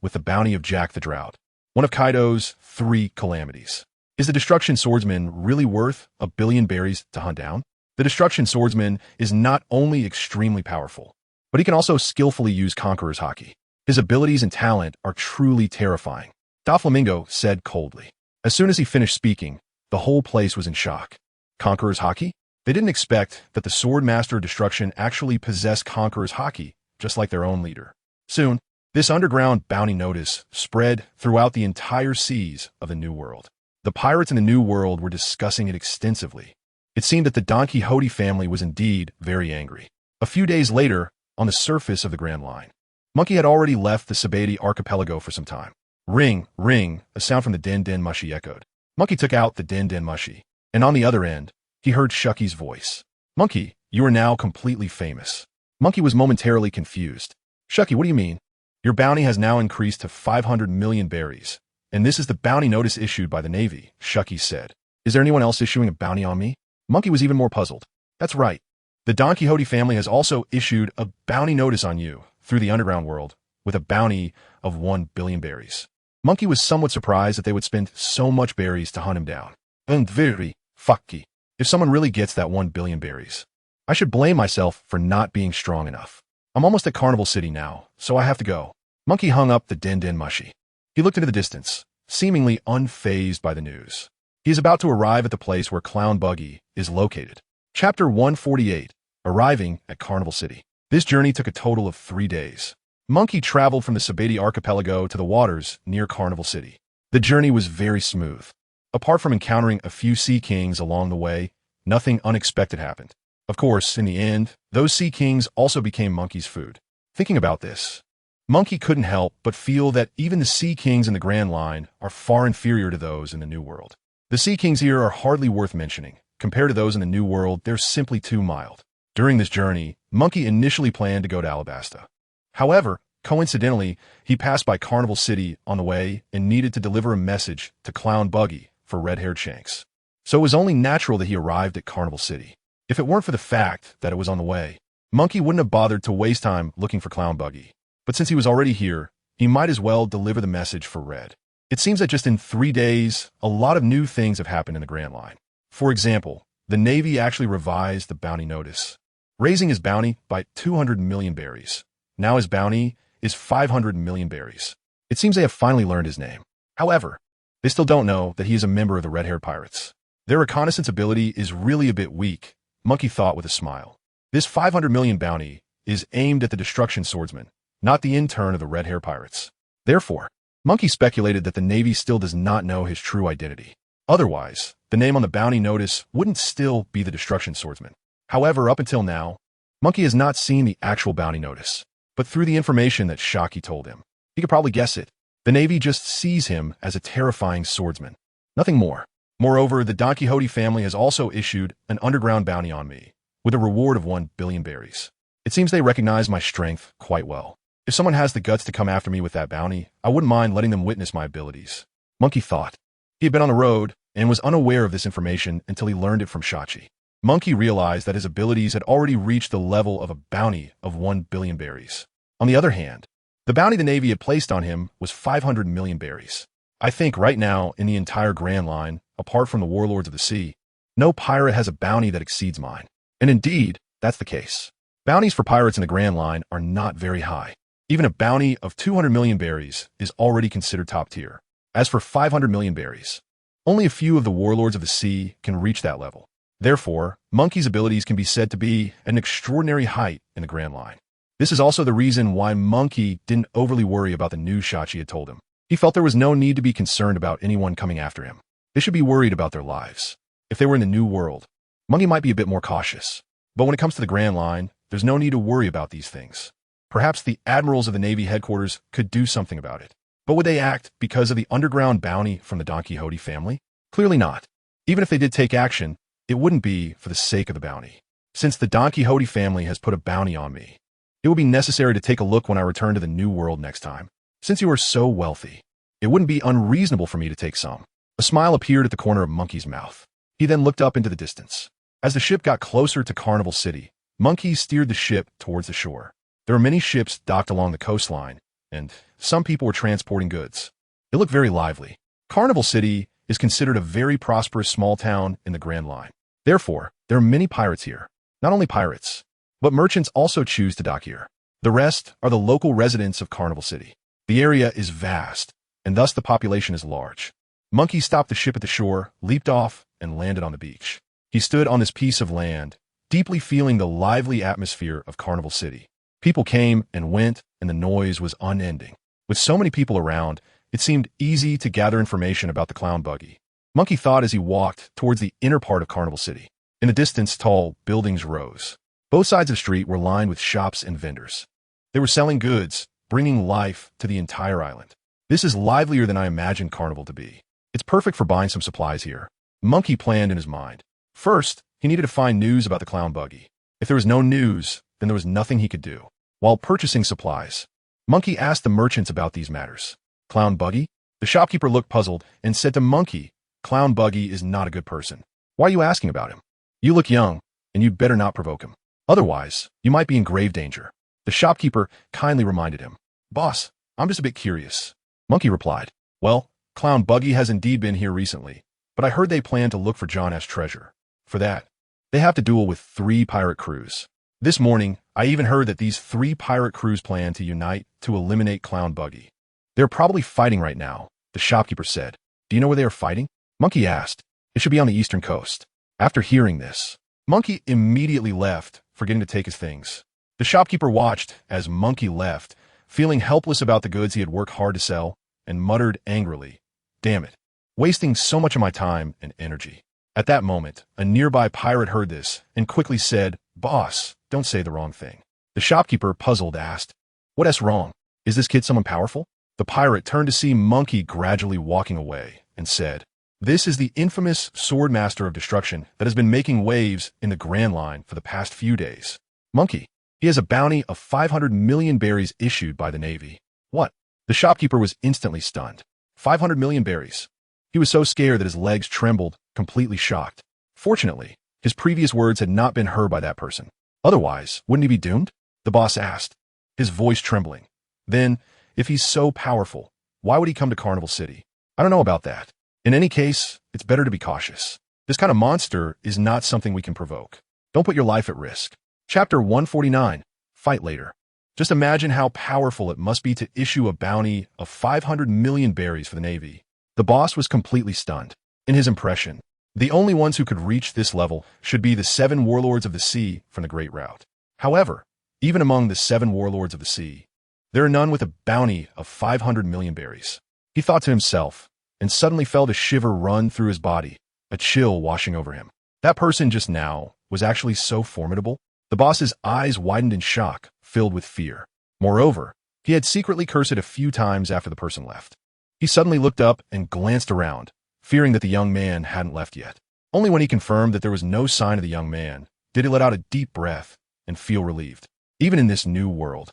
with the bounty of Jack the Drought, one of Kaido's 3 calamities. Is the Destruction Swordsman really worth 1 billion berries to hunt down? The Destruction Swordsman is not only extremely powerful, but he can also skillfully use Conqueror's Haki. His abilities and talent are truly terrifying, Doflamingo said coldly. As soon as he finished speaking, the whole place was in shock. Conqueror's Haki? They didn't expect that the Swordmaster of Destruction actually possessed Conqueror's Haki, just like their own leader. Soon, this underground bounty notice spread throughout the entire seas of the New World. The pirates in the New World were discussing it extensively. It seemed that the Don Quixote family was indeed very angry. A few days later, on the surface of the Grand Line, Munchie had already left the Sabati archipelago for some time. Ring, ring, a sound from the Den Mushy echoed. Munchie took out the Den Mushy, and on the other end, he heard Shucky's voice. Munchie, you are now completely famous. Munchie was momentarily confused. Shucky, what do you mean? Your bounty has now increased to 500 million berries, and this is the bounty notice issued by the Navy, Shucky said. Is there anyone else issuing a bounty on me? Munchie was even more puzzled. That's right. The Don Quixote family has also issued a bounty notice on you through the underground world with a bounty of 1 billion berries. Munchie was somewhat surprised that they would spend so much berries to hunt him down. And very fucky. If someone really gets that 1 billion berries, I should blame myself for not being strong enough. I'm almost at Carnival City now, so I have to go. Munchie hung up the Den Mushy. He looked into the distance, seemingly unfazed by the news. He is about to arrive at the place where Clown Buggy is located. Chapter 148, Arriving at Carnival City. This journey took a total of 3 days. Munchie traveled from the Sabati archipelago to the waters near Carnival City. The journey was very smooth. Apart from encountering a few sea kings along the way, nothing unexpected happened. Of course, in the end, those sea kings also became Munchie's food. Thinking about this, Munchie couldn't help but feel that even the sea kings in the Grand Line are far inferior to those in the New World. The sea kings here are hardly worth mentioning. Compared to those in the New World, they're simply too mild. During this journey, Munchie initially planned to go to Alabasta. However, coincidentally, he passed by Carnival City on the way and needed to deliver a message to Clown Buggy for red-haired Shanks. So it was only natural that he arrived at Carnival City. If it weren't for the fact that it was on the way, Munchie wouldn't have bothered to waste time looking for Clown Buggy. But since he was already here, he might as well deliver the message for Red. It seems that just in 3 days, a lot of new things have happened in the Grand Line. For example, the Navy actually revised the bounty notice, raising his bounty by 200 million berries. Now his bounty is 500 million berries. It seems they have finally learned his name. However, they still don't know that he is a member of the Red-Haired Pirates. Their reconnaissance ability is really a bit weak, Munchie thought with a smile. This 500 million bounty is aimed at the Destruction Swordsman, not the intern of the Red-Haired Pirates. Therefore, Munchie speculated that the Navy still does not know his true identity. Otherwise, the name on the bounty notice wouldn't still be the Destruction Swordsman. However, up until now, Munchie has not seen the actual bounty notice, but through the information that Haki told him, he could probably guess it. The Navy just sees him as a terrifying swordsman. Nothing more. Moreover, the Don Quixote family has also issued an underground bounty on me, with a reward of 1 billion berries. It seems they recognize my strength quite well. If someone has the guts to come after me with that bounty, I wouldn't mind letting them witness my abilities. Munchie thought. He had been on the road and was unaware of this information until he learned it from Shachi. Munchie realized that his abilities had already reached the level of a bounty of 1 billion berries. On the other hand, the bounty the Navy had placed on him was 500 million berries. I think right now, in the entire Grand Line, apart from the Warlords of the Sea, no pirate has a bounty that exceeds mine. And indeed, that's the case. Bounties for pirates in the Grand Line are not very high. Even a bounty of 200 million berries is already considered top tier. As for 500 million berries, only a few of the Warlords of the Sea can reach that level. Therefore, Munchie's abilities can be said to be at an extraordinary height in the Grand Line. This is also the reason why Munchie didn't overly worry about the news Shachi had told him. He felt there was no need to be concerned about anyone coming after him. They should be worried about their lives. If they were in the New World, Munchie might be a bit more cautious. But when it comes to the Grand Line, there's no need to worry about these things. Perhaps the admirals of the Navy headquarters could do something about it. But would they act because of the underground bounty from the Don Quixote family? Clearly not. Even if they did take action, it wouldn't be for the sake of the bounty. Since the Don Quixote family has put a bounty on me, it would be necessary to take a look when I return to the New World next time. Since you are so wealthy, it wouldn't be unreasonable for me to take some. A smile appeared at the corner of Munchie's mouth. He then looked up into the distance. As the ship got closer to Carnival City, Munchie steered the ship towards the shore. There were many ships docked along the coastline, and some people were transporting goods. It looked very lively. Carnival City is considered a very prosperous small town in the Grand Line. Therefore, there are many pirates here. Not only pirates, but merchants also choose to dock here. The rest are the local residents of Carnival City. The area is vast, and thus the population is large. Munchie stopped the ship at the shore, leaped off, and landed on the beach. He stood on this piece of land, deeply feeling the lively atmosphere of Carnival City. People came and went, and the noise was unending. With so many people around, it seemed easy to gather information about the clown buggy. Munchie thought as he walked towards the inner part of Carnival City. In the distance, tall buildings rose. Both sides of the street were lined with shops and vendors. They were selling goods, bringing life to the entire island. This is livelier than I imagined Carnival to be. It's perfect for buying some supplies here. Munchie planned in his mind. First, he needed to find news about the clown buggy. If there was no news, then there was nothing he could do. While purchasing supplies, Munchie asked the merchants about these matters. Clown buggy? The shopkeeper looked puzzled and said to Munchie, Clown buggy is not a good person. Why are you asking about him? You look young, and you'd better not provoke him. Otherwise, you might be in grave danger. The shopkeeper kindly reminded him. Boss, I'm just a bit curious. Munchie replied, Well, Clown buggy has indeed been here recently, but I heard they plan to look for John S. treasure. For that, they have to duel with 3 pirate crews. This morning, I even heard that these 3 pirate crews plan to unite to eliminate Clown buggy. They're probably fighting right now, the shopkeeper said. Do you know where they are fighting? Munchie asked. It should be on the eastern coast. After hearing this, Munchie immediately left, forgetting to take his things. The shopkeeper watched as Munchie left, feeling helpless about the goods he had worked hard to sell, and muttered angrily, Damn it, wasting so much of my time and energy. At that moment, a nearby pirate heard this and quickly said, Boss, don't say the wrong thing. The shopkeeper, puzzled, asked, What's wrong? Is this kid someone powerful? The pirate turned to see Munchie gradually walking away and said, This is the infamous Sword Master of Destruction that has been making waves in the Grand Line for the past few days. Munchie, he has a bounty of 500 million berries issued by the Navy. What? The shopkeeper was instantly stunned. 500 million berries. He was so scared that his legs trembled, completely shocked. Fortunately, his previous words had not been heard by that person. Otherwise, wouldn't he be doomed? The boss asked, his voice trembling. Then, if he's so powerful, why would he come to Carnival City? I don't know about that. In any case, it's better to be cautious. This kind of monster is not something we can provoke. Don't put your life at risk. Chapter 149. Fight later. Just imagine how powerful it must be to issue a bounty of 500 million berries for the Navy. The boss was completely stunned. In his impression, the only ones who could reach this level should be the 7 warlords of the sea from the Great Route. However, even among the 7 warlords of the sea, there are none with a bounty of 500 million berries. He thought to himself, and suddenly felt a shiver run through his body, a chill washing over him. That person just now was actually so formidable. The boss's eyes widened in shock, filled with fear. Moreover, he had secretly cursed a few times after the person left. He suddenly looked up and glanced around, fearing that the young man hadn't left yet. Only when he confirmed that there was no sign of the young man did he let out a deep breath and feel relieved. Even in this new world,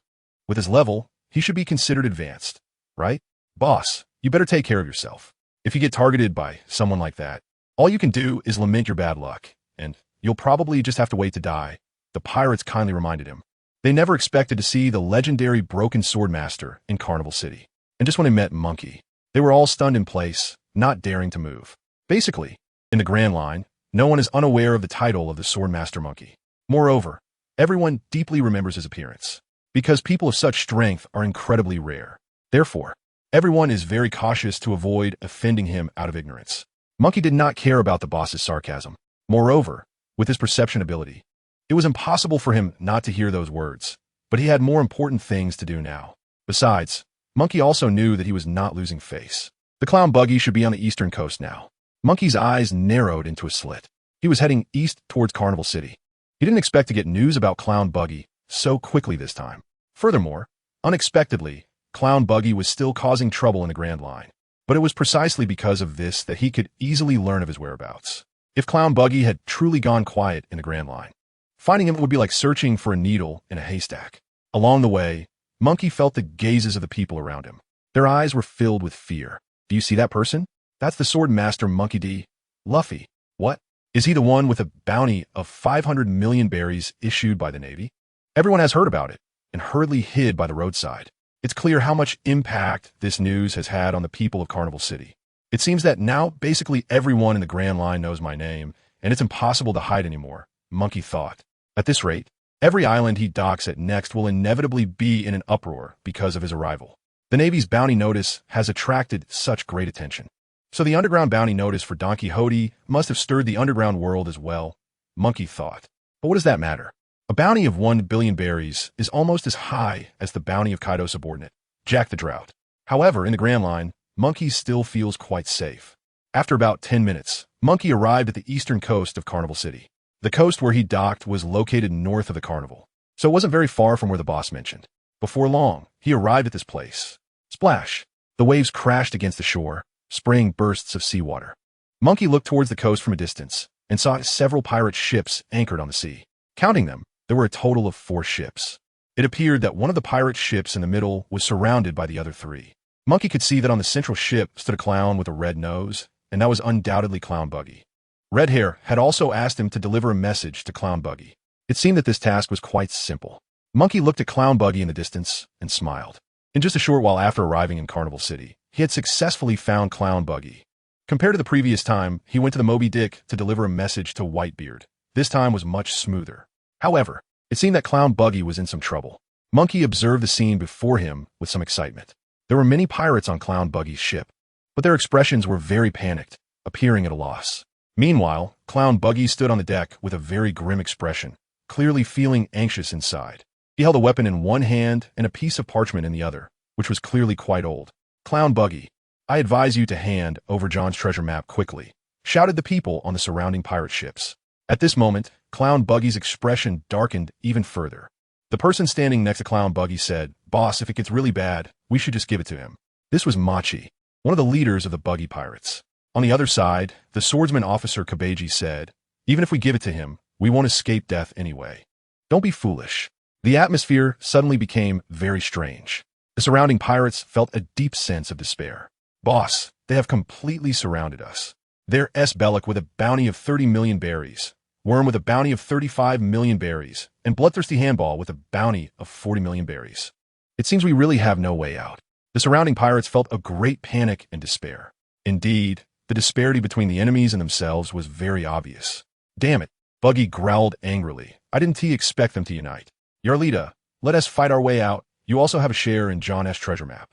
with his level, he should be considered advanced, right? Boss, you better take care of yourself. If you get targeted by someone like that, all you can do is lament your bad luck, and you'll probably just have to wait to die, the pirates kindly reminded him. They never expected to see the legendary Broken Sword Master in Carnival City. And just when they met Munchie, they were all stunned in place, not daring to move. Basically, in the Grand Line, no one is unaware of the title of the Swordmaster Munchie. Moreover, everyone deeply remembers his appearance, because people of such strength are incredibly rare. Therefore, everyone is very cautious to avoid offending him out of ignorance. Munchie did not care about the boss's sarcasm. Moreover, with his perception ability, it was impossible for him not to hear those words, but he had more important things to do now. Besides, Munchie also knew that he was not losing face. The clown buggy should be on the eastern coast now. Munchie's eyes narrowed into a slit. He was heading east towards Carnival City. He didn't expect to get news about Clown Buggy so quickly this time. Furthermore, unexpectedly, Clown Buggy was still causing trouble in the Grand Line. But it was precisely because of this that he could easily learn of his whereabouts. If Clown Buggy had truly gone quiet in the Grand Line, finding him would be like searching for a needle in a haystack. Along the way, Munchie felt the gazes of the people around him. Their eyes were filled with fear. Do you see that person? That's the Sword Master Munchie D. Luffy. What? Is he the one with a bounty of 500 million berries issued by the Navy? Everyone has heard about it and hurriedly hid by the roadside. It's clear how much impact this news has had on the people of Carnival City. It seems that now basically everyone in the Grand Line knows my name, and it's impossible to hide anymore, Munchie thought. At this rate, every island he docks at next will inevitably be in an uproar because of his arrival. The Navy's bounty notice has attracted such great attention. So the underground bounty notice for Don Quixote must have stirred the underground world as well, Munchie thought. But what does that matter? A bounty of 1 billion berries is almost as high as the bounty of Kaido's subordinate, Jack the Drought. However, in the Grand Line, Munchie still feels quite safe. After about 10 minutes, Munchie arrived at the eastern coast of Carnival City. The coast where he docked was located north of the carnival, so it wasn't very far from where the boss mentioned. Before long, he arrived at this place. Splash! The waves crashed against the shore, spraying bursts of seawater. Munchie looked towards the coast from a distance and saw several pirate ships anchored on the sea. Counting them, there were a total of 4 ships. It appeared that one of the pirate ships in the middle was surrounded by the other 3. Munchie could see that on the central ship stood a clown with a red nose, and that was undoubtedly Clown Buggy. Red Hair had also asked him to deliver a message to Clown Buggy. It seemed that this task was quite simple. Munchie looked at Clown Buggy in the distance and smiled. In just a short while after arriving in Carnival City, he had successfully found Clown Buggy. Compared to the previous time, he went to the Moby Dick to deliver a message to Whitebeard. This time was much smoother. However, it seemed that Clown Buggy was in some trouble. Munchie observed the scene before him with some excitement. There were many pirates on Clown Buggy's ship, but their expressions were very panicked, appearing at a loss. Meanwhile, Clown Buggy stood on the deck with a very grim expression, clearly feeling anxious inside. He held a weapon in one hand and a piece of parchment in the other, which was clearly quite old. Clown Buggy, I advise you to hand over John's treasure map quickly, shouted the people on the surrounding pirate ships. At this moment, Clown Buggy's expression darkened even further. The person standing next to Clown Buggy said, "Boss, if it gets really bad, we should just give it to him." This was Munchie, one of the leaders of the Buggy Pirates. On the other side, the swordsman officer Kabeji said, "Even if we give it to him, we won't escape death anyway. Don't be foolish." The atmosphere suddenly became very strange. The surrounding pirates felt a deep sense of despair. "Boss, they have completely surrounded us. They're Bellic with a bounty of 30 million berries, Worm with a bounty of 35 million berries, and Bloodthirsty Handball with a bounty of 40 million berries. It seems we really have no way out." The surrounding pirates felt a great panic and despair. Indeed, the disparity between the enemies and themselves was very obvious. "Damn it," Buggy growled angrily. "I didn't expect them to unite. Yarlita, let us fight our way out. You also have a share in John S. treasure map."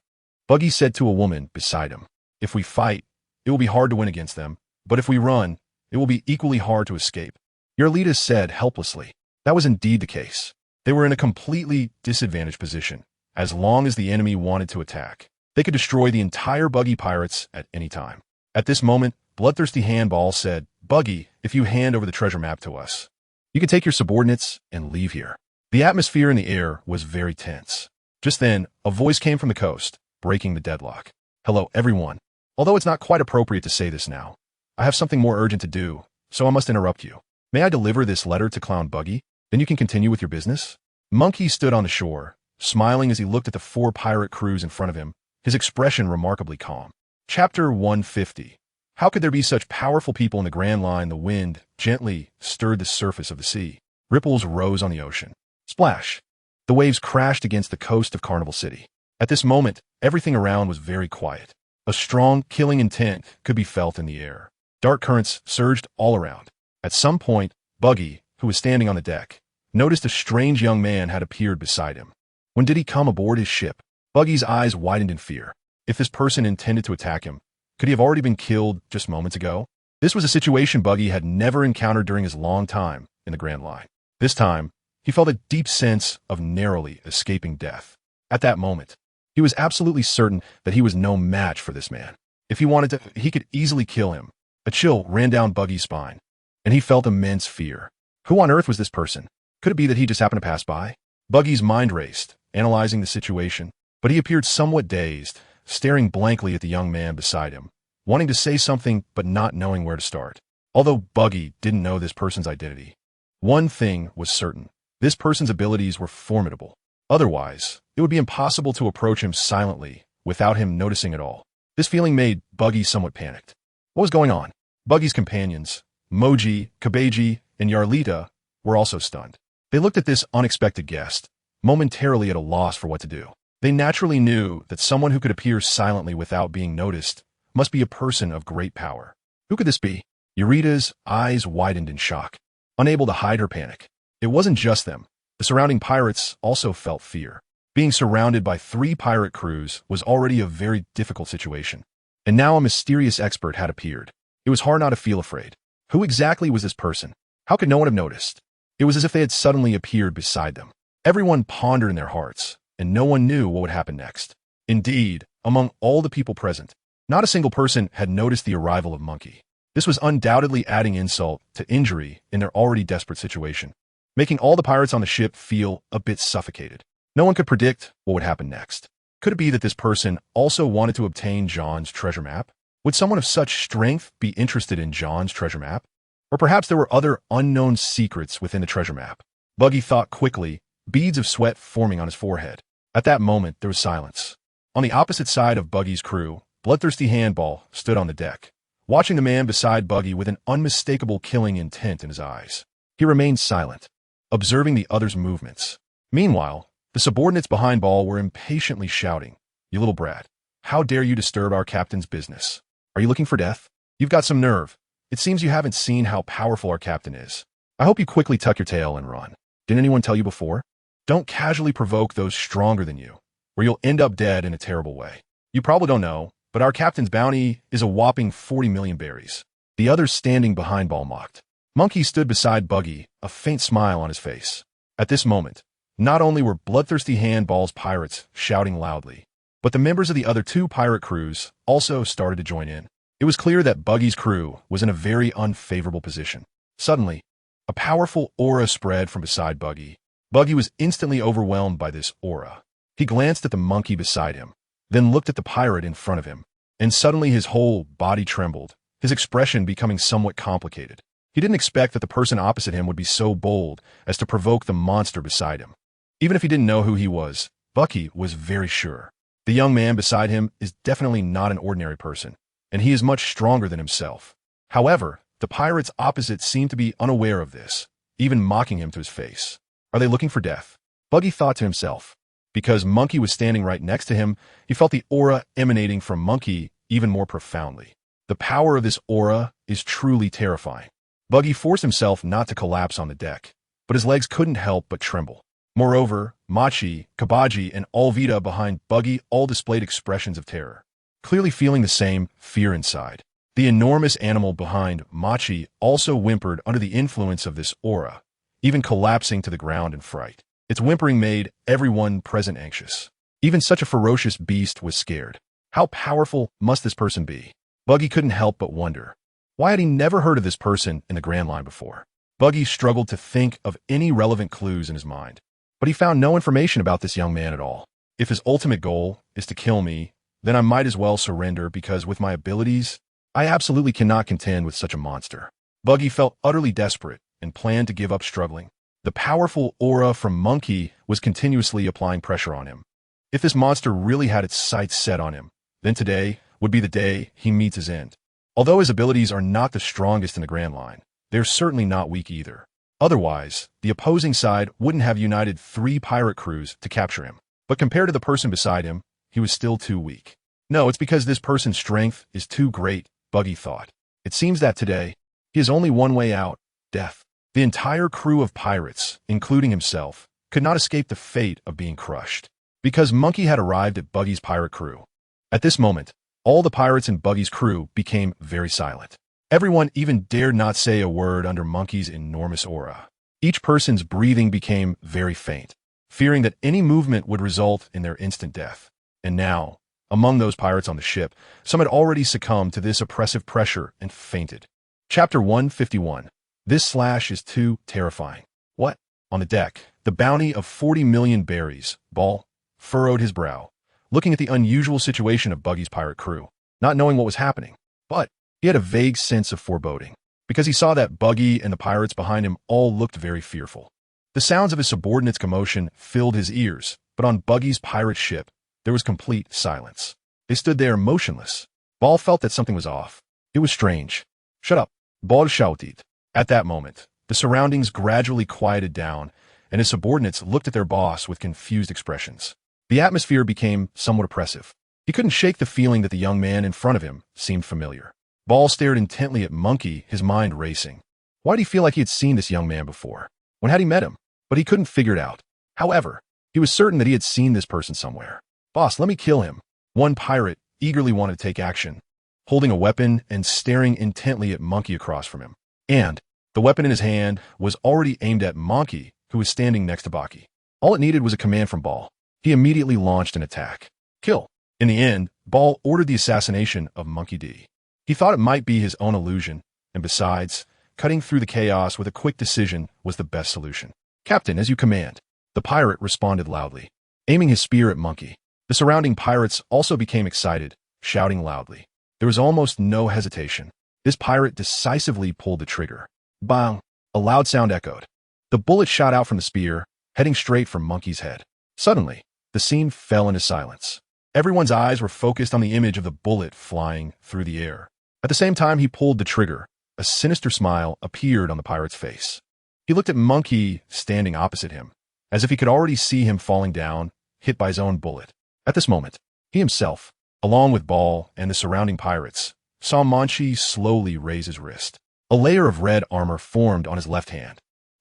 Buggy said to a woman beside him, "If we fight, it will be hard to win against them, but if we run, it will be equally hard to escape." Yarlita said helplessly. That was indeed the case. They were in a completely disadvantaged position. As long as the enemy wanted to attack, they could destroy the entire Buggy Pirates at any time. At this moment, Bloodthirsty Handball said, Buggy, if you hand over the treasure map to us, you can take your subordinates and leave here. The atmosphere in the air was very tense. Just then, a voice came from the coast, breaking the deadlock. Hello, everyone. Although it's not quite appropriate to say this now, I have something more urgent to do, so I must interrupt you. May I deliver this letter to Clown Buggy? Then you can continue with your business? Munchie stood on the shore, smiling as he looked at the 4 pirate crews in front of him, his expression remarkably calm. Chapter 150. How could there be such powerful people in the Grand Line? The wind gently stirred the surface of the sea. Ripples rose on the ocean. Splash! The waves crashed against the coast of Carnival City. At this moment, everything around was very quiet. A strong, killing intent could be felt in the air. Dark currents surged all around. At some point, Buggy, who was standing on the deck, noticed a strange young man had appeared beside him. When did he come aboard his ship? Buggy's eyes widened in fear. If this person intended to attack him, could he have already been killed just moments ago? This was a situation Buggy had never encountered during his long time in the Grand Line. This time, he felt a deep sense of narrowly escaping death. At that moment, he was absolutely certain that he was no match for this man. If he wanted to, he could easily kill him. A chill ran down Buggy's spine, and he felt immense fear. Who on earth was this person? Could it be that he just happened to pass by? Buggy's mind raced, analyzing the situation, but he appeared somewhat dazed, staring blankly at the young man beside him, wanting to say something but not knowing where to start. Although Buggy didn't know this person's identity, one thing was certain. This person's abilities were formidable. Otherwise, it would be impossible to approach him silently without him noticing at all. This feeling made Buggy somewhat panicked. What was going on? Buggy's companions, Moji, Kabeji, and Yarlita, were also stunned. They looked at this unexpected guest, momentarily at a loss for what to do. They naturally knew that someone who could appear silently without being noticed must be a person of great power. Who could this be? Eureka's eyes widened in shock, unable to hide her panic. It wasn't just them. The surrounding pirates also felt fear. Being surrounded by 3 pirate crews was already a very difficult situation. And now a mysterious expert had appeared. It was hard not to feel afraid. Who exactly was this person? How could no one have noticed? It was as if they had suddenly appeared beside them. Everyone pondered in their hearts, and no one knew what would happen next. Indeed, among all the people present, not a single person had noticed the arrival of Munchie. This was undoubtedly adding insult to injury in their already desperate situation, making all the pirates on the ship feel a bit suffocated. No one could predict what would happen next. Could it be that this person also wanted to obtain John's treasure map? Would someone of such strength be interested in John's treasure map? Or perhaps there were other unknown secrets within the treasure map. Buggy thought quickly, beads of sweat forming on his forehead. At that moment, there was silence. On the opposite side of Buggy's crew, Bloodthirsty Handball stood on the deck, watching the man beside Buggy with an unmistakable killing intent in his eyes. He remained silent, observing the other's movements. Meanwhile, the subordinates behind Ball were impatiently shouting, "You little brat, how dare you disturb our captain's business? Are you looking for death? You've got some nerve. It seems you haven't seen how powerful our captain is. I hope you quickly tuck your tail and run. Didn't anyone tell you before? Don't casually provoke those stronger than you, or you'll end up dead in a terrible way. You probably don't know, but our captain's bounty is a whopping 40 million berries." The others standing behind Ball mocked. Munchie stood beside Buggy, a faint smile on his face. At this moment, not only were Bloodthirsty Handball's pirates shouting loudly, but the members of the other 2 pirate crews also started to join in. It was clear that Buggy's crew was in a very unfavorable position. Suddenly, a powerful aura spread from beside Buggy. Buggy was instantly overwhelmed by this aura. He glanced at the monkey beside him, then looked at the pirate in front of him, and suddenly his whole body trembled, his expression becoming somewhat complicated. He didn't expect that the person opposite him would be so bold as to provoke the monster beside him. Even if he didn't know who he was, Buggy was very sure. The young man beside him is definitely not an ordinary person, and he is much stronger than himself. However, the pirates opposite seemed to be unaware of this, even mocking him to his face. Are they looking for death? Buggy thought to himself. Because Munchie was standing right next to him, he felt the aura emanating from Munchie even more profoundly. The power of this aura is truly terrifying. Buggy forced himself not to collapse on the deck, but his legs couldn't help but tremble. Moreover, Machi, Kabaji, and Alvita behind Buggy all displayed expressions of terror, clearly feeling the same fear inside. The enormous animal behind Machi also whimpered under the influence of this aura, even collapsing to the ground in fright. Its whimpering made everyone present anxious. Even such a ferocious beast was scared. How powerful must this person be? Buggy couldn't help but wonder. Why had he never heard of this person in the Grand Line before? Buggy struggled to think of any relevant clues in his mind, but he found no information about this young man at all. If his ultimate goal is to kill me, then I might as well surrender because with my abilities, I absolutely cannot contend with such a monster. Buggy felt utterly desperate and planned to give up struggling. The powerful aura from Munchie was continuously applying pressure on him. If this monster really had its sights set on him, then today would be the day he meets his end. Although his abilities are not the strongest in the Grand Line, they're certainly not weak either. Otherwise, the opposing side wouldn't have united 3 pirate crews to capture him. But compared to the person beside him, he was still too weak. No, it's because this person's strength is too great, Buggy thought. It seems that today, he has only one way out, death. The entire crew of pirates, including himself, could not escape the fate of being crushed, because Munchie had arrived at Buggy's pirate crew. At this moment, all the pirates in Buggy's crew became very silent. Everyone even dared not say a word under Munchie's enormous aura. Each person's breathing became very faint, fearing that any movement would result in their instant death. And now, among those pirates on the ship, some had already succumbed to this oppressive pressure and fainted. Chapter 151. This slash is too terrifying. What? On the deck, the bounty of 40 million berries, Ball, furrowed his brow, looking at the unusual situation of Buggy's pirate crew, not knowing what was happening. But he had a vague sense of foreboding, because he saw that Buggy and the pirates behind him all looked very fearful. The sounds of his subordinates' commotion filled his ears, but on Buggy's pirate ship, there was complete silence. They stood there motionless. Ball felt that something was off. It was strange. Shut up, Ball shouted. At that moment, the surroundings gradually quieted down, and his subordinates looked at their boss with confused expressions. The atmosphere became somewhat oppressive. He couldn't shake the feeling that the young man in front of him seemed familiar. Ball stared intently at Munchie, his mind racing. Why did he feel like he had seen this young man before? When had he met him? But he couldn't figure it out. However, he was certain that he had seen this person somewhere. Boss, let me kill him. One pirate eagerly wanted to take action, holding a weapon and staring intently at Munchie across from him. And the weapon in his hand was already aimed at Munchie, who was standing next to Baki. All it needed was a command from Ball. He immediately launched an attack. Kill. In the end, Ball ordered the assassination of Munchie D. He thought it might be his own illusion, and besides, cutting through the chaos with a quick decision was the best solution. Captain, as you command. The pirate responded loudly, aiming his spear at Munchie. The surrounding pirates also became excited, shouting loudly. There was almost no hesitation. This pirate decisively pulled the trigger. Bang! A loud sound echoed. The bullet shot out from the spear, heading straight for Munchie's head. Suddenly, the scene fell into silence. Everyone's eyes were focused on the image of the bullet flying through the air. At the same time he pulled the trigger, a sinister smile appeared on the pirate's face. He looked at Munchie standing opposite him, as if he could already see him falling down, hit by his own bullet. At this moment, he himself, along with Ball and the surrounding pirates, saw Munchie slowly raise his wrist. A layer of red armor formed on his left hand.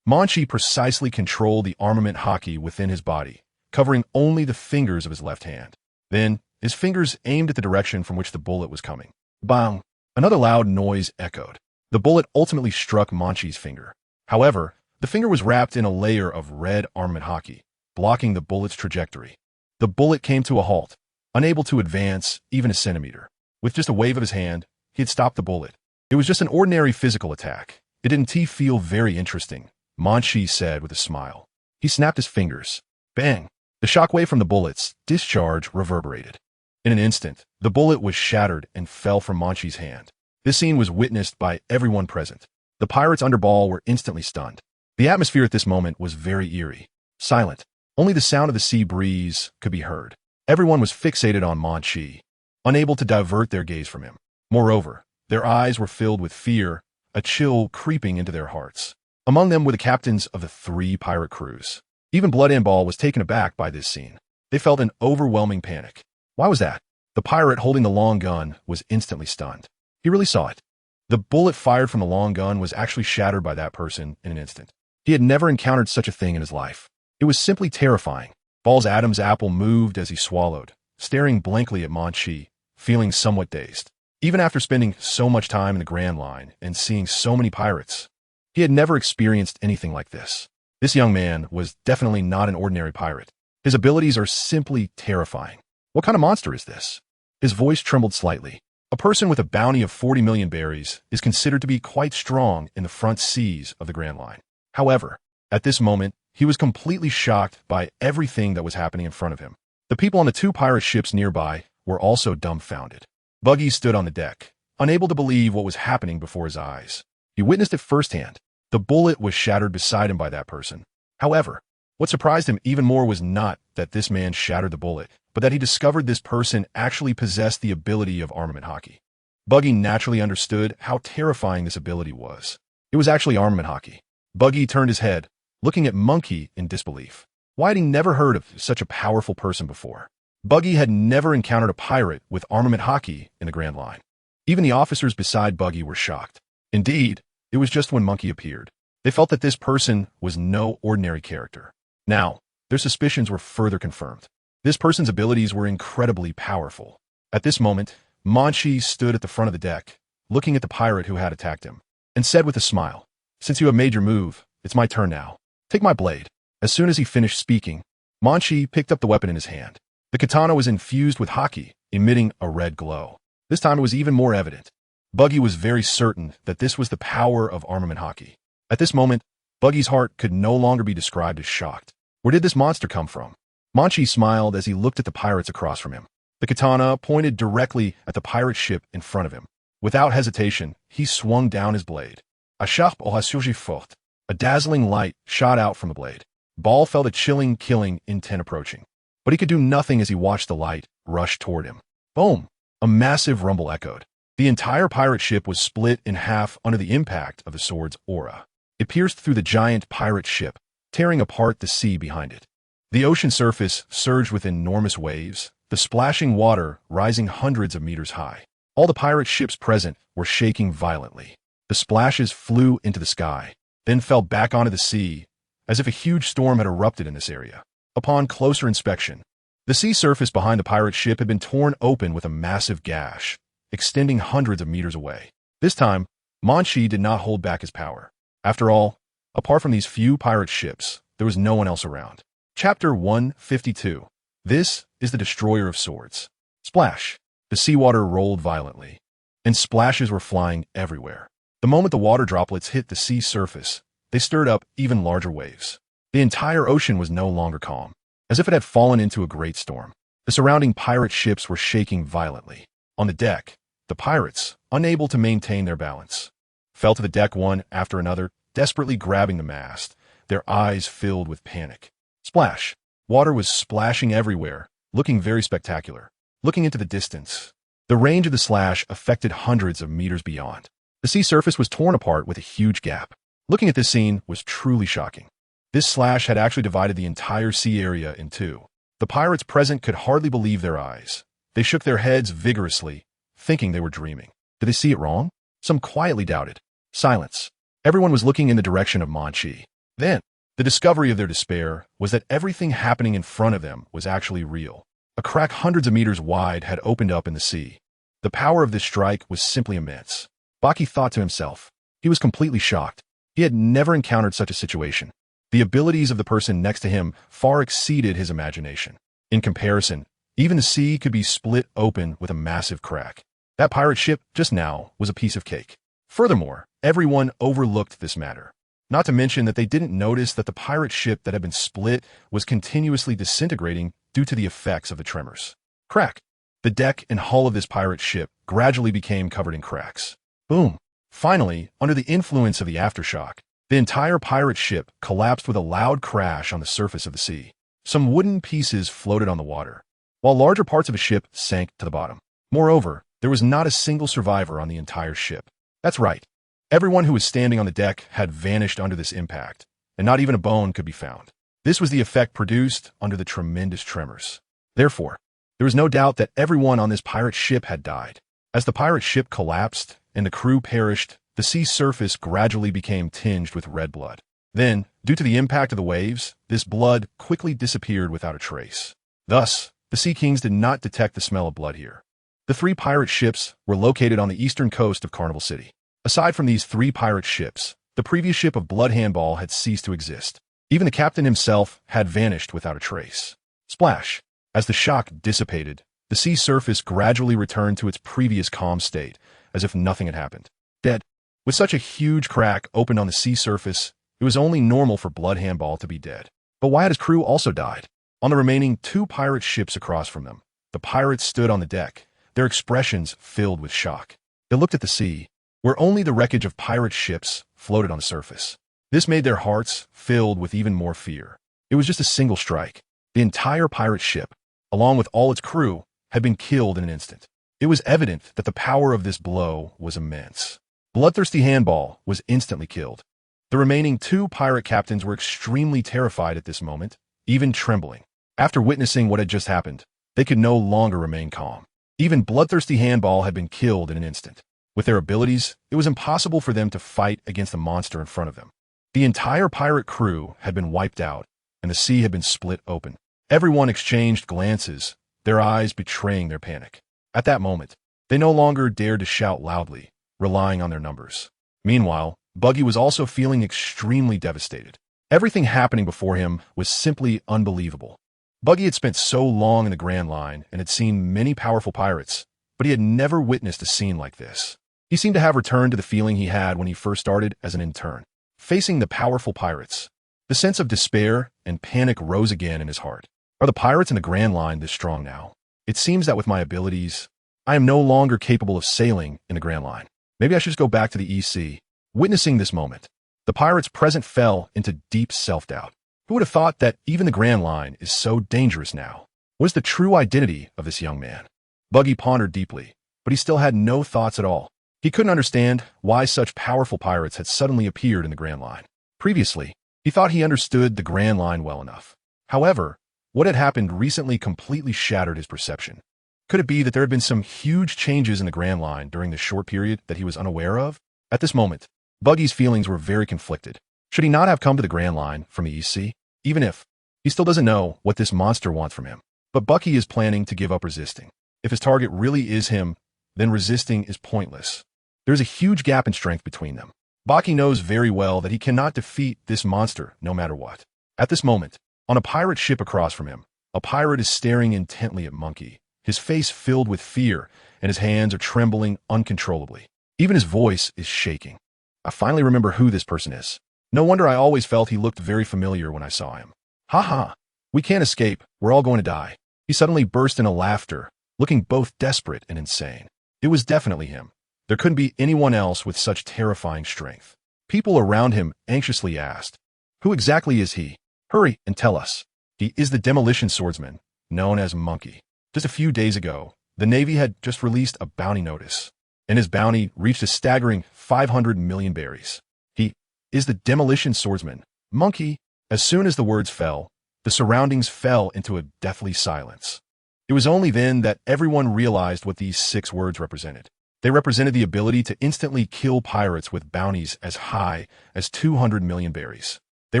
Munchie precisely controlled the armament Haki within his body, covering only the fingers of his left hand. Then, his fingers aimed at the direction from which the bullet was coming. Bang! Another loud noise echoed. The bullet ultimately struck Munchie's finger. However, the finger was wrapped in a layer of red armament Haki, blocking the bullet's trajectory. The bullet came to a halt, unable to advance even a centimeter. With just a wave of his hand, he had stopped the bullet. It was just an ordinary physical attack. It didn't feel very interesting, Munchie said with a smile. He snapped his fingers. Bang! The shockwave from the bullet's discharge reverberated. In an instant, the bullet was shattered and fell from Munchie's hand. This scene was witnessed by everyone present. The pirates under Ball were instantly stunned. The atmosphere at this moment was very eerie. Silent. Only the sound of the sea breeze could be heard. Everyone was fixated on Munchie, unable to divert their gaze from him. Moreover, their eyes were filled with fear, a chill creeping into their hearts. Among them were the captains of the 3 pirate crews. Even Blood and Ball was taken aback by this scene. They felt an overwhelming panic. Why was that? The pirate holding the long gun was instantly stunned. He really saw it. The bullet fired from the long gun was actually shattered by that person in an instant. He had never encountered such a thing in his life. It was simply terrifying. Ball's Adam's apple moved as he swallowed, staring blankly at Munchie, feeling somewhat dazed. Even after spending so much time in the Grand Line and seeing so many pirates, he had never experienced anything like this. This young man was definitely not an ordinary pirate. His abilities are simply terrifying. What kind of monster is this? His voice trembled slightly. A person with a bounty of 40 million berries is considered to be quite strong in the front seas of the Grand Line. However, at this moment, he was completely shocked by everything that was happening in front of him. The people on the two pirate ships nearby were also dumbfounded. Buggy stood on the deck, unable to believe what was happening before his eyes. He witnessed it firsthand. The bullet was shattered beside him by that person. However, what surprised him even more was not that this man shattered the bullet, but that he discovered this person actually possessed the ability of armament Haki. Buggy naturally understood how terrifying this ability was. It was actually armament Haki. Buggy turned his head, looking at Munchie in disbelief. Why had he never heard of such a powerful person before? Buggy had never encountered a pirate with armament Haki in the Grand Line. Even the officers beside Buggy were shocked. Indeed, it was just when Munchie appeared. They felt that this person was no ordinary character. Now, their suspicions were further confirmed. This person's abilities were incredibly powerful. At this moment, Munchie stood at the front of the deck, looking at the pirate who had attacked him, and said with a smile, "Since you have made your move, it's my turn now. Take my blade." As soon as he finished speaking, Munchie picked up the weapon in his hand. The katana was infused with Haki, emitting a red glow. This time it was even more evident. Buggy was very certain that this was the power of armament Haki. At this moment, Buggy's heart could no longer be described as shocked. Where did this monster come from? Munchie smiled as he looked at the pirates across from him. The katana pointed directly at the pirate ship in front of him. Without hesitation, he swung down his blade. A sharp aura surgit fort. A dazzling light shot out from the blade. Ball felt a chilling, killing intent approaching. But he could do nothing as he watched the light rush toward him. Boom! A massive rumble echoed. The entire pirate ship was split in half under the impact of the sword's aura. It pierced through the giant pirate ship, tearing apart the sea behind it. The ocean surface surged with enormous waves, the splashing water rising hundreds of meters high. All the pirate ships present were shaking violently. The splashes flew into the sky, then fell back onto the sea, as if a huge storm had erupted in this area. Upon closer inspection, the sea surface behind the pirate ship had been torn open with a massive gash, extending hundreds of meters away. This time, Munchie did not hold back his power. After all, apart from these few pirate ships, there was no one else around. Chapter 152. This is the Destroyer of Swords. Splash! The seawater rolled violently, and splashes were flying everywhere. The moment the water droplets hit the sea surface, they stirred up even larger waves. The entire ocean was no longer calm, as if it had fallen into a great storm. The surrounding pirate ships were shaking violently. On the deck, the pirates, unable to maintain their balance, fell to the deck one after another, desperately grabbing the mast, their eyes filled with panic. Splash! Water was splashing everywhere, looking very spectacular. Looking into the distance, the range of the slash affected hundreds of meters beyond. The sea surface was torn apart with a huge gap. Looking at this scene was truly shocking. This slash had actually divided the entire sea area in two. The pirates present could hardly believe their eyes. They shook their heads vigorously, thinking they were dreaming. Did they see it wrong? Some quietly doubted. Silence. Everyone was looking in the direction of Munchie. Then, the discovery of their despair was that everything happening in front of them was actually real. A crack hundreds of meters wide had opened up in the sea. The power of this strike was simply immense. Baki thought to himself. He was completely shocked. He had never encountered such a situation. The abilities of the person next to him far exceeded his imagination. In comparison, even the sea could be split open with a massive crack. That pirate ship just now was a piece of cake. Furthermore, everyone overlooked this matter. Not to mention that they didn't notice that the pirate ship that had been split was continuously disintegrating due to the effects of the tremors. Crack! The deck and hull of this pirate ship gradually became covered in cracks. Boom! Finally, under the influence of the aftershock, the entire pirate ship collapsed with a loud crash on the surface of the sea. Some wooden pieces floated on the water, while larger parts of the ship sank to the bottom. Moreover, there was not a single survivor on the entire ship. That's right. Everyone who was standing on the deck had vanished under this impact, and not even a bone could be found. This was the effect produced under the tremendous tremors. Therefore, there was no doubt that everyone on this pirate ship had died. As the pirate ship collapsed and the crew perished, the sea surface gradually became tinged with red blood. Then, due to the impact of the waves, this blood quickly disappeared without a trace. Thus, the Sea Kings did not detect the smell of blood here. The three pirate ships were located on the eastern coast of Carnival City. Aside from these three pirate ships, the previous ship of Blood Handball had ceased to exist. Even the captain himself had vanished without a trace. Splash! As the shock dissipated, The sea surface gradually returned to its previous calm state, as if nothing had happened. Dead. With such a huge crack opened on the sea surface, it was only normal for Blood Handball to be dead. But why had his crew also died? On the remaining 2 pirate ships across from them, the pirates stood on the deck, their expressions filled with shock. They looked at the sea, where only the wreckage of pirate ships floated on the surface. This made their hearts filled with even more fear. It was just a single strike. The entire pirate ship, along with all its crew, had been killed in an instant. It was evident that the power of this blow was immense. Bloodthirsty Handball was instantly killed. The remaining 2 pirate captains were extremely terrified at this moment, even trembling. After witnessing what had just happened, they could no longer remain calm. Even Bloodthirsty Handball had been killed in an instant. With their abilities, it was impossible for them to fight against the monster in front of them. The entire pirate crew had been wiped out, and the sea had been split open. Everyone exchanged glances, their eyes betraying their panic. At that moment, they no longer dared to shout loudly, relying on their numbers. Meanwhile, Buggy was also feeling extremely devastated. Everything happening before him was simply unbelievable. Buggy had spent so long in the Grand Line and had seen many powerful pirates, but he had never witnessed a scene like this. He seemed to have returned to the feeling he had when he first started as an intern. Facing the powerful pirates, the sense of despair and panic rose again in his heart. Are the pirates in the Grand Line this strong now? It seems that with my abilities, I am no longer capable of sailing in the Grand Line. Maybe I should just go back to the EC. Witnessing this moment, the pirates present fell into deep self-doubt. Who would have thought that even the Grand Line is so dangerous now? What is the true identity of this young man? Buggy pondered deeply, but he still had no thoughts at all. He couldn't understand why such powerful pirates had suddenly appeared in the Grand Line. Previously, he thought he understood the Grand Line well enough. However, what had happened recently completely shattered his perception. Could it be that there had been some huge changes in the Grand Line during this short period that he was unaware of? At this moment, Buggy's feelings were very conflicted. Should he not have come to the Grand Line from the EC? Even if he still doesn't know what this monster wants from him. But Buggy is planning to give up resisting. If his target really is him, then resisting is pointless. There's a huge gap in strength between them. Buggy knows very well that he cannot defeat this monster no matter what. At this moment, on a pirate ship across from him, a pirate is staring intently at Munchie, his face filled with fear, and his hands are trembling uncontrollably. Even his voice is shaking. I finally remember who this person is. No wonder I always felt he looked very familiar when I saw him. Ha ha! We can't escape. We're all going to die. He suddenly burst into laughter, looking both desperate and insane. It was definitely him. There couldn't be anyone else with such terrifying strength. People around him anxiously asked, "Who exactly is he? Hurry and tell us." He is the demolition swordsman, known as Munchie. Just a few days ago, the Navy had just released a bounty notice, and his bounty reached a staggering 500 million berries. He is the demolition swordsman, Munchie. As soon as the words fell, the surroundings fell into a deathly silence. It was only then that everyone realized what these 6 words represented. They represented the ability to instantly kill pirates with bounties as high as 200 million berries. They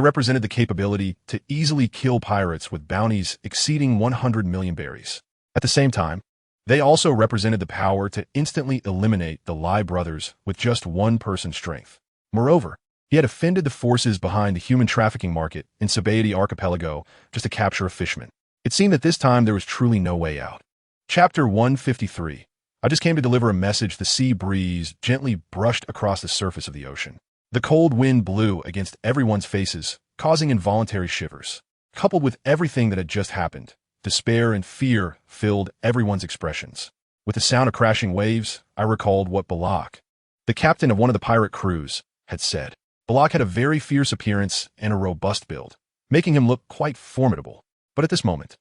represented the capability to easily kill pirates with bounties exceeding 100 million berries. At the same time, they also represented the power to instantly eliminate the Lie brothers with just one person's strength. Moreover, he had offended the forces behind the human trafficking market in TheAbility Archipelago just to capture a fisherman. It seemed that this time there was truly no way out. Chapter 153. I just came to deliver a message. The sea breeze gently brushed across the surface of the ocean. The cold wind blew against everyone's faces, causing involuntary shivers. Coupled with everything that had just happened, despair and fear filled everyone's expressions. With the sound of crashing waves, I recalled what Balak, the captain of one of the pirate crews, had said. Balak had a very fierce appearance and a robust build, making him look quite formidable. But at this moment,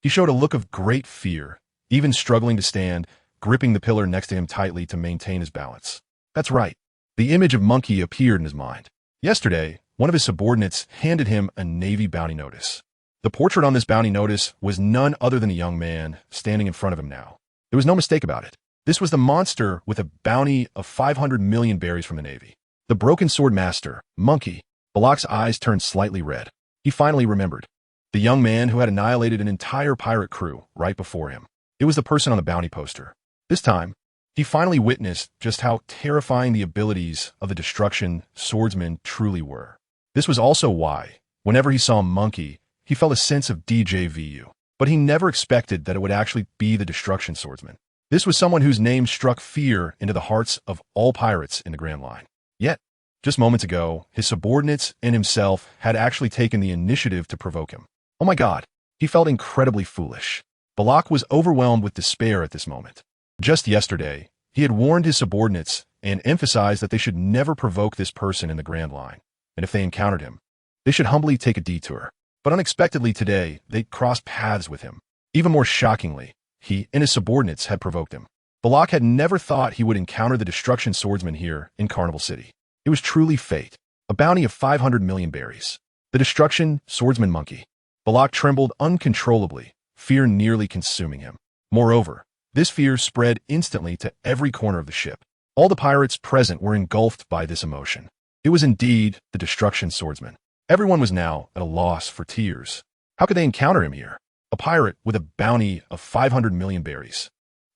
he showed a look of great fear, even struggling to stand, gripping the pillar next to him tightly to maintain his balance. That's right. The image of Munchie appeared in his mind. Yesterday, one of his subordinates handed him a Navy bounty notice. The portrait on this bounty notice was none other than a young man standing in front of him now. There was no mistake about it. This was the monster with a bounty of 500 million berries from the Navy. The broken sword master, Munchie. Balak's eyes turned slightly red. He finally remembered. The young man who had annihilated an entire pirate crew right before him. It was the person on the bounty poster. This time, he finally witnessed just how terrifying the abilities of the destruction swordsmen truly were. This was also why, whenever he saw Munchie, he felt a sense of déjà vu. but he never expected that it would actually be the Destruction Swordsman. This was someone whose name struck fear into the hearts of all pirates in the Grand Line. Yet, just moments ago, his subordinates and himself had actually taken the initiative to provoke him. Oh my God, he felt incredibly foolish. Balak was overwhelmed with despair at this moment. Just yesterday, he had warned his subordinates and emphasized that they should never provoke this person in the Grand Line, and if they encountered him, they should humbly take a detour. But unexpectedly today, they crossed paths with him. Even more shockingly, he and his subordinates had provoked him. Balak had never thought he would encounter the Destruction Swordsman here in Carnival City. It was truly fate, a bounty of 500 million berries. The Destruction Swordsman monkey. Balak trembled uncontrollably, fear nearly consuming him. Moreover, this fear spread instantly to every corner of the ship. All the pirates present were engulfed by this emotion. It was indeed the Destruction Swordsman. Everyone was now at a loss for tears. How could they encounter him here? A pirate with a bounty of 500 million berries.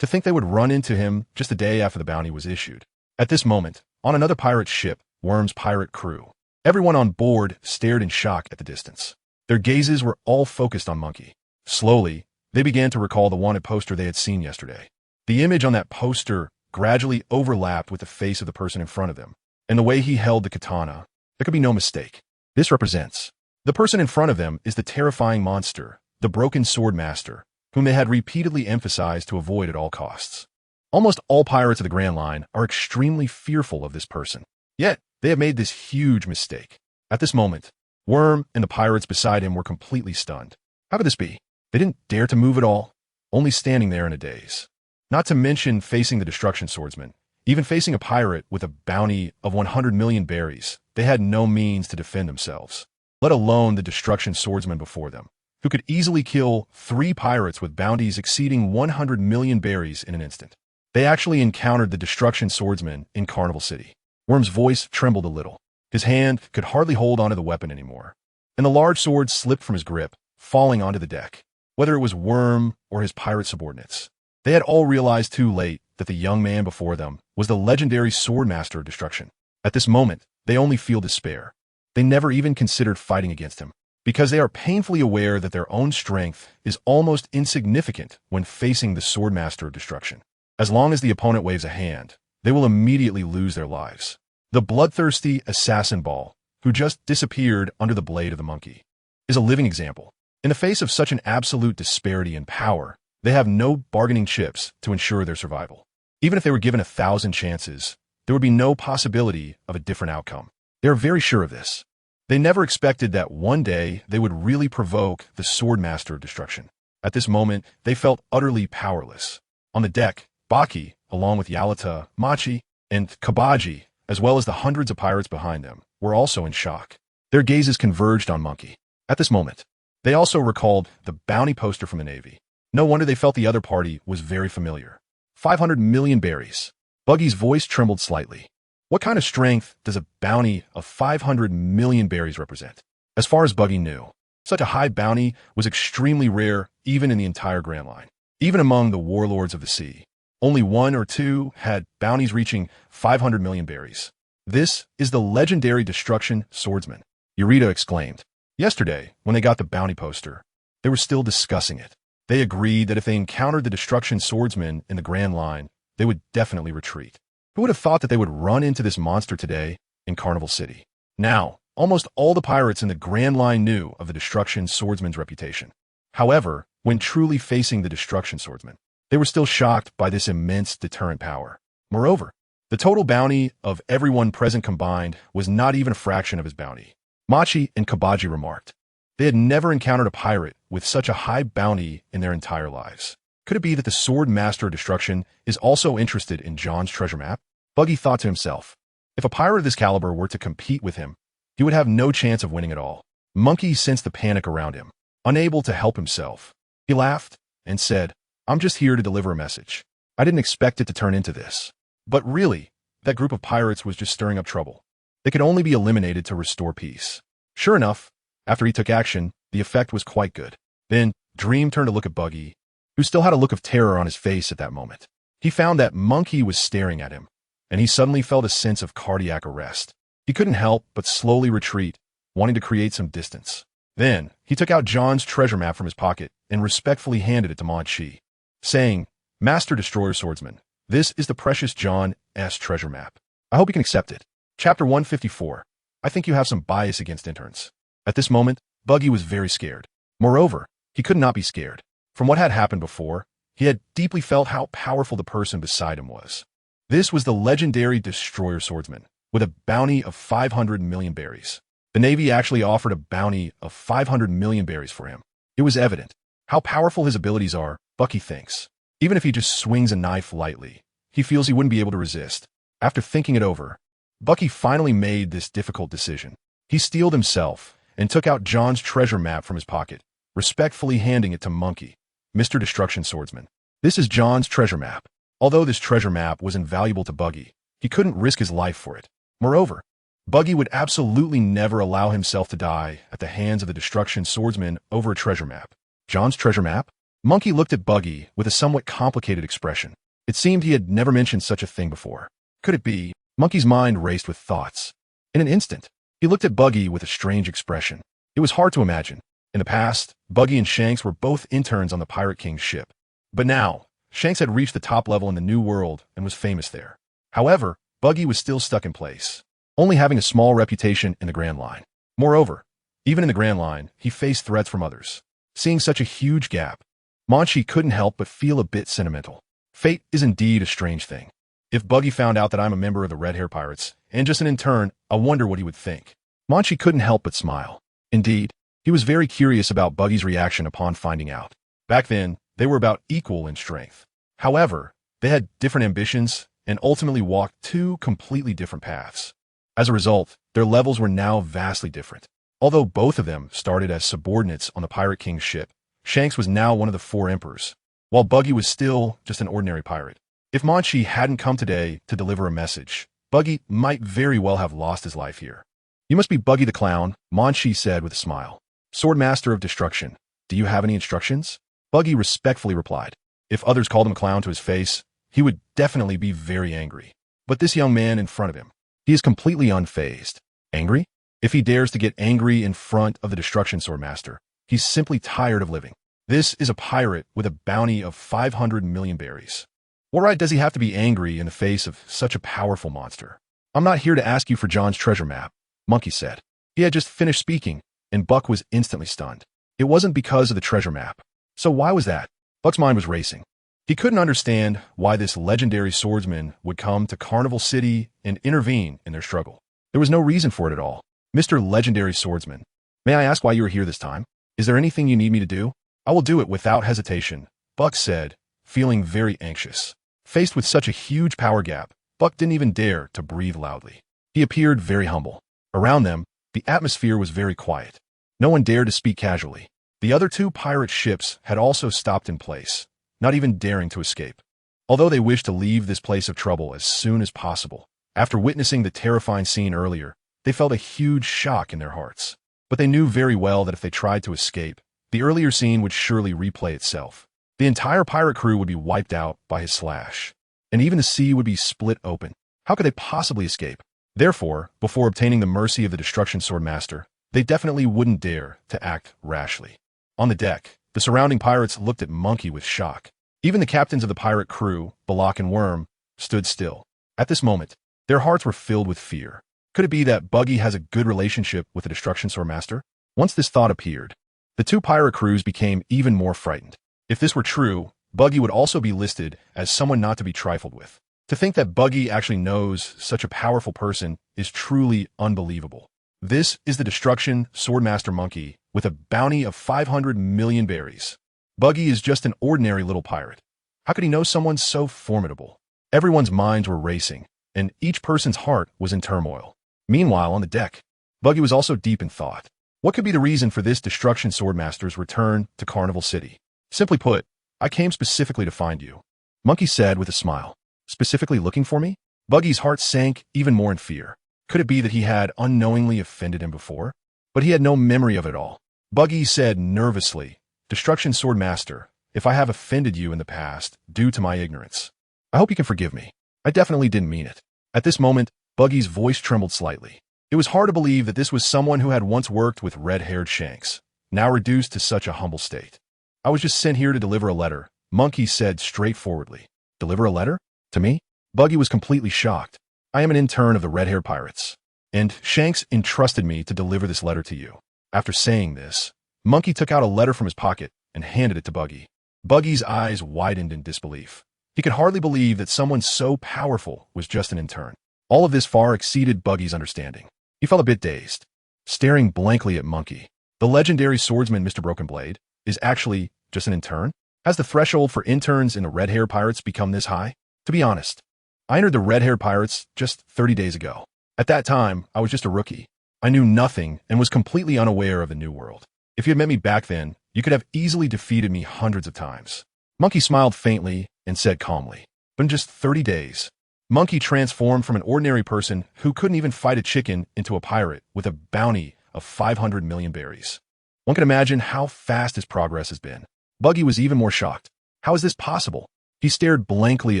To think they would run into him just a day after the bounty was issued. At this moment, on another pirate ship, Worm's pirate crew, everyone on board stared in shock at the distance. Their gazes were all focused on Monkey. Slowly, they began to recall the wanted poster they had seen yesterday. The image on that poster gradually overlapped with the face of the person in front of them, and the way he held the katana. There could be no mistake. This represents. The person in front of them is the terrifying monster, the broken sword master, whom they had repeatedly emphasized to avoid at all costs. Almost all pirates of the Grand Line are extremely fearful of this person. Yet, they have made this huge mistake. At this moment, Worm and the pirates beside him were completely stunned. How could this be? They didn't dare to move at all, only standing there in a daze. Not to mention facing the Destruction Swordsman, even facing a pirate with a bounty of 100 million berries, they had no means to defend themselves, let alone the Destruction Swordsman before them, who could easily kill 3 pirates with bounties exceeding 100 million berries in an instant. They actually encountered the Destruction Swordsman in Carnival City. Worm's voice trembled a little. His hand could hardly hold onto the weapon anymore, and the large sword slipped from his grip, falling onto the deck. Whether it was Worm or his pirate subordinates, they had all realized too late that the young man before them was the legendary Swordmaster of Destruction. At this moment, they only feel despair. They never even considered fighting against him, because they are painfully aware that their own strength is almost insignificant when facing the Swordmaster of Destruction. As long as the opponent waves a hand, they will immediately lose their lives. The bloodthirsty assassin ball, who just disappeared under the blade of the monkey, is a living example. In the face of such an absolute disparity in power, they have no bargaining chips to ensure their survival. Even if they were given 1,000 chances, there would be no possibility of a different outcome. They are very sure of this. They never expected that one day they would really provoke the Swordmaster of Destruction. At this moment, they felt utterly powerless. On the deck, Baki, along with Yalata, Machi, and Kabaji, as well as the hundreds of pirates behind them, were also in shock. Their gazes converged on Monkey. At this moment, they also recalled the bounty poster from the Navy. No wonder they felt the other party was very familiar. 500 million berries. Buggy's voice trembled slightly. What kind of strength does a bounty of 500 million berries represent? As far as Buggy knew, such a high bounty was extremely rare even in the entire Grand Line. Even among the warlords of the sea, only 1 or 2 had bounties reaching 500 million berries. This is the legendary Destruction Swordsman, Eureka exclaimed. Yesterday, when they got the bounty poster, they were still discussing it. They agreed that if they encountered the Destruction Swordsman in the Grand Line, they would definitely retreat. Who would have thought that they would run into this monster today in Carnival City? Now, almost all the pirates in the Grand Line knew of the Destruction Swordsman's reputation. However, when truly facing the Destruction Swordsman, they were still shocked by this immense deterrent power. Moreover, the total bounty of everyone present combined was not even a fraction of his bounty. Machi and Kabaji remarked. They had never encountered a pirate with such a high bounty in their entire lives. Could it be that the Sword Master of Destruction is also interested in John's treasure map? Buggy thought to himself. If a pirate of this caliber were to compete with him, he would have no chance of winning at all. Monkey sensed the panic around him, unable to help himself. He laughed and said, I'm just here to deliver a message. I didn't expect it to turn into this. But really, that group of pirates was just stirring up trouble. They could only be eliminated to restore peace. Sure enough, after he took action, the effect was quite good. Then, Dream turned to look at Buggy, who still had a look of terror on his face at that moment. He found that Monkey was staring at him, and he suddenly felt a sense of cardiac arrest. He couldn't help but slowly retreat, wanting to create some distance. Then, he took out John's treasure map from his pocket and respectfully handed it to Munchie, saying, Master Destroyer Swordsman, this is the precious John's treasure map. I hope you can accept it. Chapter 154. I think you have some bias against interns. At this moment, Buggy was very scared. Moreover, he could not be scared. From what had happened before, he had deeply felt how powerful the person beside him was. This was the legendary Destroyer Swordsman, with a bounty of 500 million berries. The Navy actually offered a bounty of 500 million berries for him. It was evident how powerful his abilities are, Bucky thinks. Even if he just swings a knife lightly, he feels he wouldn't be able to resist. After thinking it over, Bucky finally made this difficult decision. He steeled himself and took out John's treasure map from his pocket, respectfully handing it to Munchie, Mr. Destruction Swordsman. This is John's treasure map. Although this treasure map was invaluable to Buggy, he couldn't risk his life for it. Moreover, Buggy would absolutely never allow himself to die at the hands of the Destruction Swordsman over a treasure map. John's treasure map? Munchie looked at Buggy with a somewhat complicated expression. It seemed he had never mentioned such a thing before. Could it be? Munchie's mind raced with thoughts. In an instant, he looked at Buggy with a strange expression. It was hard to imagine. In the past, Buggy and Shanks were both interns on the Pirate King's ship. But now, Shanks had reached the top level in the New World and was famous there. However, Buggy was still stuck in place, only having a small reputation in the Grand Line. Moreover, even in the Grand Line, he faced threats from others. Seeing such a huge gap, Munchie couldn't help but feel a bit sentimental. Fate is indeed a strange thing. If Buggy found out that I'm a member of the Red-Haired Pirates, and just an intern, I wonder what he would think. Munchie couldn't help but smile. Indeed, he was very curious about Buggy's reaction upon finding out. Back then, they were about equal in strength. However, they had different ambitions and ultimately walked two completely different paths. As a result, their levels were now vastly different. Although both of them started as subordinates on the Pirate King's ship, Shanks was now one of the 4 emperors, while Buggy was still just an ordinary pirate. If Munchie hadn't come today to deliver a message, Buggy might very well have lost his life here. You must be Buggy the Clown, Munchie said with a smile. Swordmaster of Destruction, do you have any instructions? Buggy respectfully replied. If others called him a clown to his face, he would definitely be very angry. But this young man in front of him, he is completely unfazed. Angry? If he dares to get angry in front of the Destruction Swordmaster, he's simply tired of living. This is a pirate with a bounty of 500 million berries. What right does he have to be angry in the face of such a powerful monster? I'm not here to ask you for John's treasure map, Munchie said. He had just finished speaking, and Buck was instantly stunned. It wasn't because of the treasure map. So why was that? Buck's mind was racing. He couldn't understand why this legendary swordsman would come to Carnival City and intervene in their struggle. There was no reason for it at all. Mr. Legendary Swordsman, may I ask why you are here this time? Is there anything you need me to do? I will do it without hesitation, Buck said, feeling very anxious. Faced with such a huge power gap, Buck didn't even dare to breathe loudly. He appeared very humble. Around them, the atmosphere was very quiet. No one dared to speak casually. The other 2 pirate ships had also stopped in place, not even daring to escape. Although they wished to leave this place of trouble as soon as possible, after witnessing the terrifying scene earlier, they felt a huge shock in their hearts. But they knew very well that if they tried to escape, the earlier scene would surely replay itself. The entire pirate crew would be wiped out by his slash, and even the sea would be split open. How could they possibly escape? Therefore, before obtaining the mercy of the Destruction Swordmaster, they definitely wouldn't dare to act rashly. On the deck, the surrounding pirates looked at Munchie with shock. Even the captains of the pirate crew, Balak and Worm, stood still. At this moment, their hearts were filled with fear. Could it be that Buggy has a good relationship with the Destruction Swordmaster? Once this thought appeared, the 2 pirate crews became even more frightened. If this were true, Buggy would also be listed as someone not to be trifled with. To think that Buggy actually knows such a powerful person is truly unbelievable. This is the Destruction Swordmaster Munchie with a bounty of 500 million berries. Buggy is just an ordinary little pirate. How could he know someone so formidable? Everyone's minds were racing, and each person's heart was in turmoil. Meanwhile, on the deck, Buggy was also deep in thought. What could be the reason for this Destruction Swordmaster's return to Carnival City? Simply put, I came specifically to find you, Munchie said with a smile. Specifically looking for me? Buggy's heart sank even more in fear. Could it be that he had unknowingly offended him before? But he had no memory of it all. Buggy said nervously, Destruction Swordmaster, if I have offended you in the past due to my ignorance, I hope you can forgive me. I definitely didn't mean it. At this moment, Buggy's voice trembled slightly. It was hard to believe that this was someone who had once worked with red-haired Shanks, now reduced to such a humble state. "I was just sent here to deliver a letter," Munchie said straightforwardly. "Deliver a letter? To me?" Buggy was completely shocked. "I am an intern of the red-haired pirates, and Shanks entrusted me to deliver this letter to you." After saying this, Munchie took out a letter from his pocket and handed it to Buggy. Buggy's eyes widened in disbelief. He could hardly believe that someone so powerful was just an intern. All of this far exceeded Buggy's understanding. He felt a bit dazed, staring blankly at Munchie. The legendary swordsman Mr. Broken Blade is actually just an intern? Has the threshold for interns in the red-haired pirates become this high? To be honest, I entered the red-haired pirates just 30 days ago. At that time, I was just a rookie. I knew nothing and was completely unaware of the new world. If you had met me back then, you could have easily defeated me hundreds of times. Munchie smiled faintly and said calmly, "But in just 30 days, Munchie transformed from an ordinary person who couldn't even fight a chicken into a pirate with a bounty of 500 million berries. One can imagine how fast his progress has been." Buggy was even more shocked. How is this possible? He stared blankly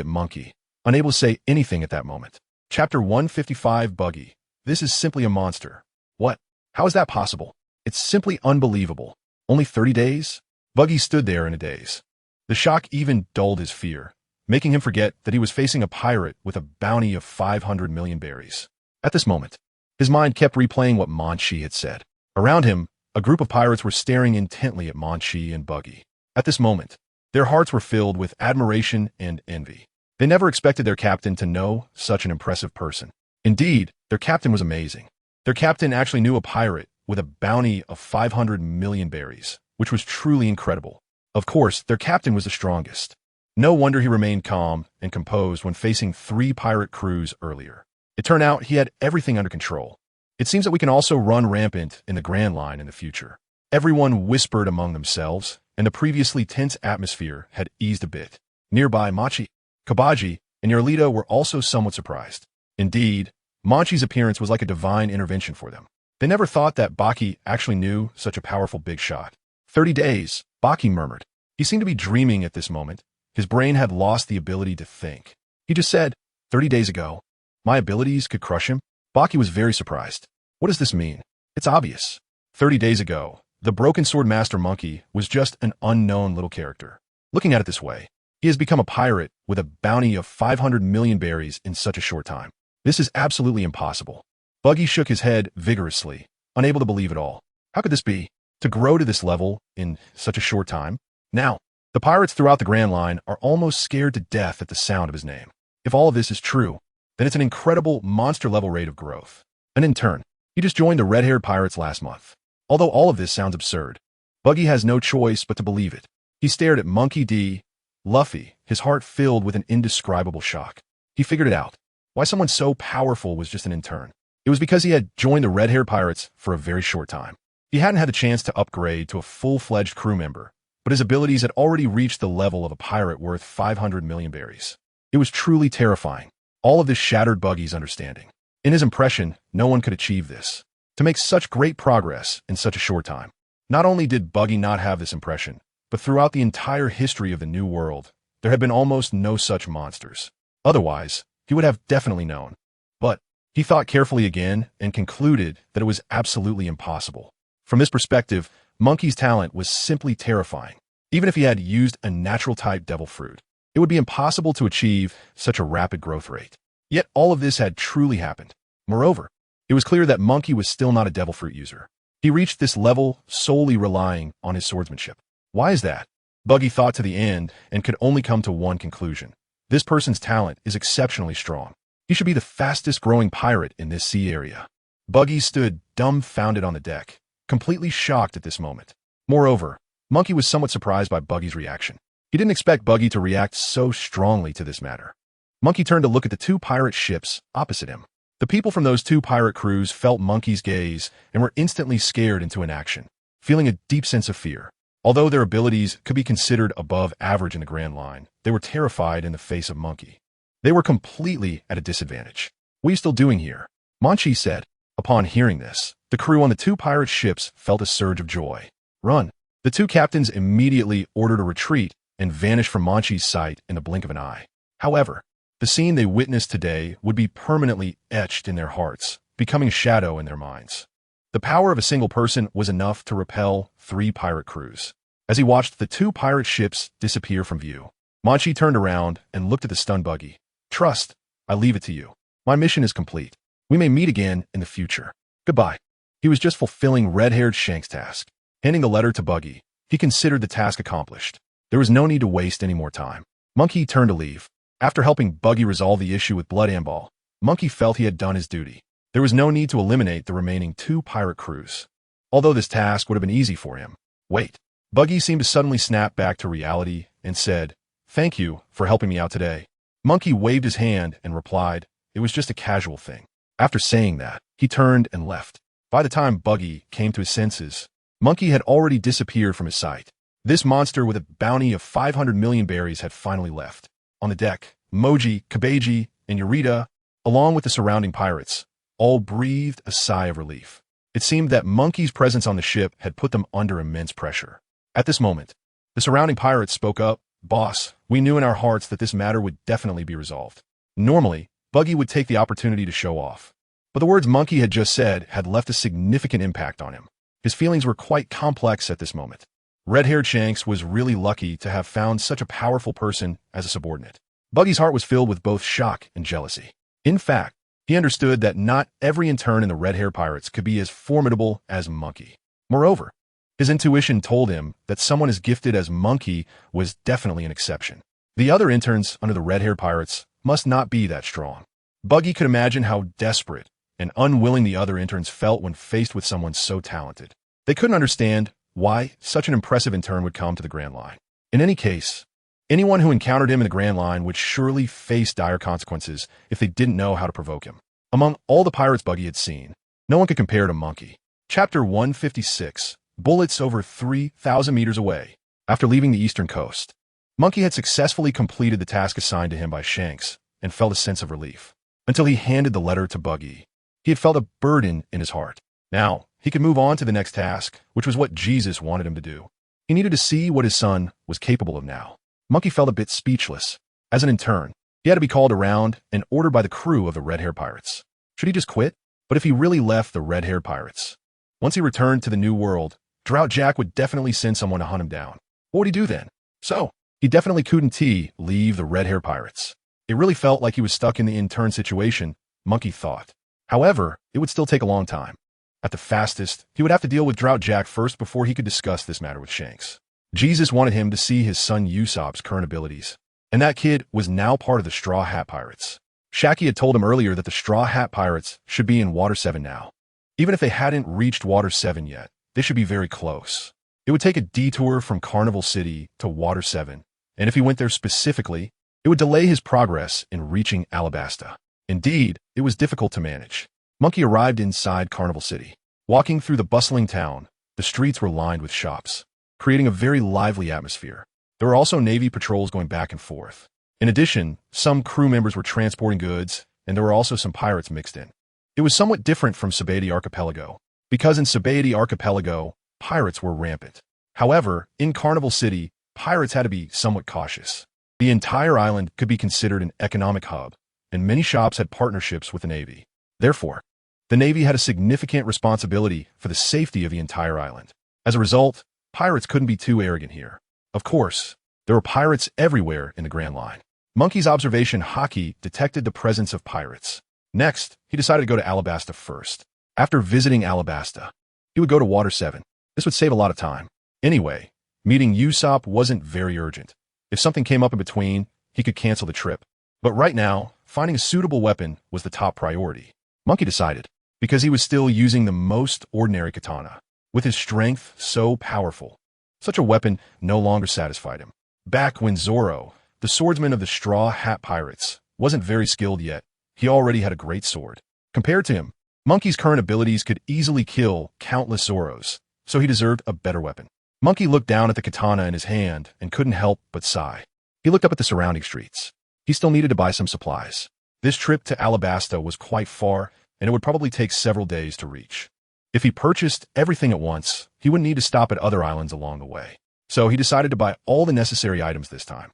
at Munchie, unable to say anything at that moment. Chapter 155 Buggy. This is simply a monster. What? How is that possible? It's simply unbelievable. Only 30 days? Buggy stood there in a daze. The shock even dulled his fear, making him forget that he was facing a pirate with a bounty of 500 million berries. At this moment, his mind kept replaying what Munchie had said. Around him, a group of pirates were staring intently at Munchie and Buggy. At this moment, their hearts were filled with admiration and envy. They never expected their captain to know such an impressive person. Indeed, their captain was amazing. Their captain actually knew a pirate with a bounty of 500 million berries, which was truly incredible. Of course, their captain was the strongest. No wonder he remained calm and composed when facing 3 pirate crews earlier. It turned out he had everything under control. It seems that we can also run rampant in the Grand Line in the future. Everyone whispered among themselves, and the previously tense atmosphere had eased a bit. Nearby, Munchie, Kabaji, and Yarlita were also somewhat surprised. Indeed, Munchie's appearance was like a divine intervention for them. They never thought that Baki actually knew such a powerful big shot. 30 days, Baki murmured. He seemed to be dreaming at this moment. His brain had lost the ability to think. He just said, 30 days ago, my abilities could crush him? Baki was very surprised. What does this mean? It's obvious. 30 days ago, the Broken Sword Master Munchie was just an unknown little character. Looking at it this way, he has become a pirate with a bounty of 500 million berries in such a short time. This is absolutely impossible. Buggy shook his head vigorously, unable to believe it all. How could this be? To grow to this level in such a short time? Now, the pirates throughout the Grand Line are almost scared to death at the sound of his name. If all of this is true, then it's an incredible monster-level rate of growth. An intern. He just joined the red-haired pirates last month. Although all of this sounds absurd, Buggy has no choice but to believe it. He stared at Monkey D. Luffy, his heart filled with an indescribable shock. He figured it out. Why someone so powerful was just an intern. It was because he had joined the red-haired pirates for a very short time. He hadn't had a chance to upgrade to a full-fledged crew member, but his abilities had already reached the level of a pirate worth 500 million berries. It was truly terrifying. All of this shattered Buggy's understanding. In his impression, no one could achieve this. To make such great progress in such a short time. Not only did Buggy not have this impression, but throughout the entire history of the New World, there had been almost no such monsters. Otherwise, he would have definitely known. But he thought carefully again and concluded that it was absolutely impossible. From this perspective, Monkey's talent was simply terrifying. Even if he had used a natural-type devil fruit, it would be impossible to achieve such a rapid growth rate. Yet all of this had truly happened. Moreover, it was clear that Monkey was still not a devil fruit user. He reached this level solely relying on his swordsmanship. Why is that? Buggy thought to the end and could only come to one conclusion. This person's talent is exceptionally strong. He should be the fastest growing pirate in this sea area. Buggy stood dumbfounded on the deck, completely shocked at this moment. Moreover, Monkey was somewhat surprised by Buggy's reaction. He didn't expect Buggy to react so strongly to this matter. Monkey turned to look at the 2 pirate ships opposite him. The people from those 2 pirate crews felt Monkey's gaze and were instantly scared into inaction, feeling a deep sense of fear. Although their abilities could be considered above average in the Grand Line, they were terrified in the face of Monkey. They were completely at a disadvantage. "What are you still doing here?" Munchie said. Upon hearing this, the crew on the 2 pirate ships felt a surge of joy. "Run!" The 2 captains immediately ordered a retreat and vanished from Munchie's sight in the blink of an eye. However, the scene they witnessed today would be permanently etched in their hearts, becoming a shadow in their minds. The power of a single person was enough to repel 3 pirate crews. As he watched the 2 pirate ships disappear from view, Munchie turned around and looked at the stunned Buggy. "Trust, I leave it to you. My mission is complete. We may meet again in the future. Goodbye." He was just fulfilling red-haired Shanks' task. Handing the letter to Buggy, he considered the task accomplished. There was no need to waste any more time. Munchie turned to leave. After helping Buggy resolve the issue with Blood Amball, Munchie felt he had done his duty. There was no need to eliminate the remaining 2 pirate crews. Although this task would have been easy for him. Wait. Buggy seemed to suddenly snap back to reality and said, "Thank you for helping me out today." Munchie waved his hand and replied, "It was just a casual thing." After saying that, he turned and left. By the time Buggy came to his senses, Munchie had already disappeared from his sight. This monster with a bounty of 500 million berries had finally left. On the deck, Moji, Kabeji, and Eureka, along with the surrounding pirates, all breathed a sigh of relief. It seemed that Munchie's presence on the ship had put them under immense pressure. At this moment, the surrounding pirates spoke up. "Boss, we knew in our hearts that this matter would definitely be resolved." Normally, Buggy would take the opportunity to show off. But the words Munchie had just said had left a significant impact on him. His feelings were quite complex at this moment. Red-haired Shanks was really lucky to have found such a powerful person as a subordinate. Buggy's heart was filled with both shock and jealousy. In fact, he understood that not every intern in the red-haired pirates could be as formidable as Munchie. Moreover, his intuition told him that someone as gifted as Munchie was definitely an exception. The other interns under the red-haired pirates must not be that strong. Buggy could imagine how desperate and unwilling the other interns felt when faced with someone so talented. They couldn't understand why such an impressive intern would come to the Grand Line. In any case, anyone who encountered him in the Grand Line would surely face dire consequences if they didn't know how to provoke him. Among all the pirates Buggy had seen, no one could compare to Munchie. Chapter 156, Bullets Over 3,000 Meters Away. After leaving the eastern coast, Munchie had successfully completed the task assigned to him by Shanks and felt a sense of relief. Until he handed the letter to Buggy, he had felt a burden in his heart. Now, he could move on to the next task, which was what Jesus wanted him to do. He needed to see what his son was capable of now. Munchie felt a bit speechless. As an intern, he had to be called around and ordered by the crew of the red-haired pirates. Should he just quit? But if he really left the red-haired pirates, once he returned to the New World, Drought Jack would definitely send someone to hunt him down. What would he do then? So, he definitely couldn't leave the red-haired pirates. It really felt like he was stuck in the intern situation, Munchie thought. However, it would still take a long time. At the fastest, he would have to deal with Drought Jack first before he could discuss this matter with Shanks. Jesus wanted him to see his son Usopp's current abilities, and that kid was now part of the Straw Hat Pirates. Shaki had told him earlier that the Straw Hat Pirates should be in Water 7 now. Even if they hadn't reached Water 7 yet, they should be very close. It would take a detour from Carnival City to Water 7, and if he went there specifically, it would delay his progress in reaching Alabasta. Indeed, it was difficult to manage. Munchie arrived inside Carnival City. Walking through the bustling town, the streets were lined with shops, creating a very lively atmosphere. There were also Navy patrols going back and forth. In addition, some crew members were transporting goods, and there were also some pirates mixed in. It was somewhat different from Sabaody Archipelago, because in Sabaody Archipelago, pirates were rampant. However, in Carnival City, pirates had to be somewhat cautious. The entire island could be considered an economic hub, and many shops had partnerships with the Navy. Therefore, the Navy had a significant responsibility for the safety of the entire island. As a result, pirates couldn't be too arrogant here. Of course, there were pirates everywhere in the Grand Line. Munchie's observation Haki detected the presence of pirates. Next, he decided to go to Alabasta first. After visiting Alabasta, he would go to Water 7. This would save a lot of time. Anyway, meeting Usopp wasn't very urgent. If something came up in between, he could cancel the trip. But right now, finding a suitable weapon was the top priority. Munchie decided, because he was still using the most ordinary katana. With his strength so powerful, such a weapon no longer satisfied him. Back when Zoro, the swordsman of the Straw Hat Pirates, wasn't very skilled yet, he already had a great sword. Compared to him, Munchie's current abilities could easily kill countless Zoros, so he deserved a better weapon. Munchie looked down at the katana in his hand and couldn't help but sigh. He looked up at the surrounding streets. He still needed to buy some supplies. This trip to Alabasta was quite far, and it would probably take several days to reach. If he purchased everything at once, he wouldn't need to stop at other islands along the way. So he decided to buy all the necessary items this time.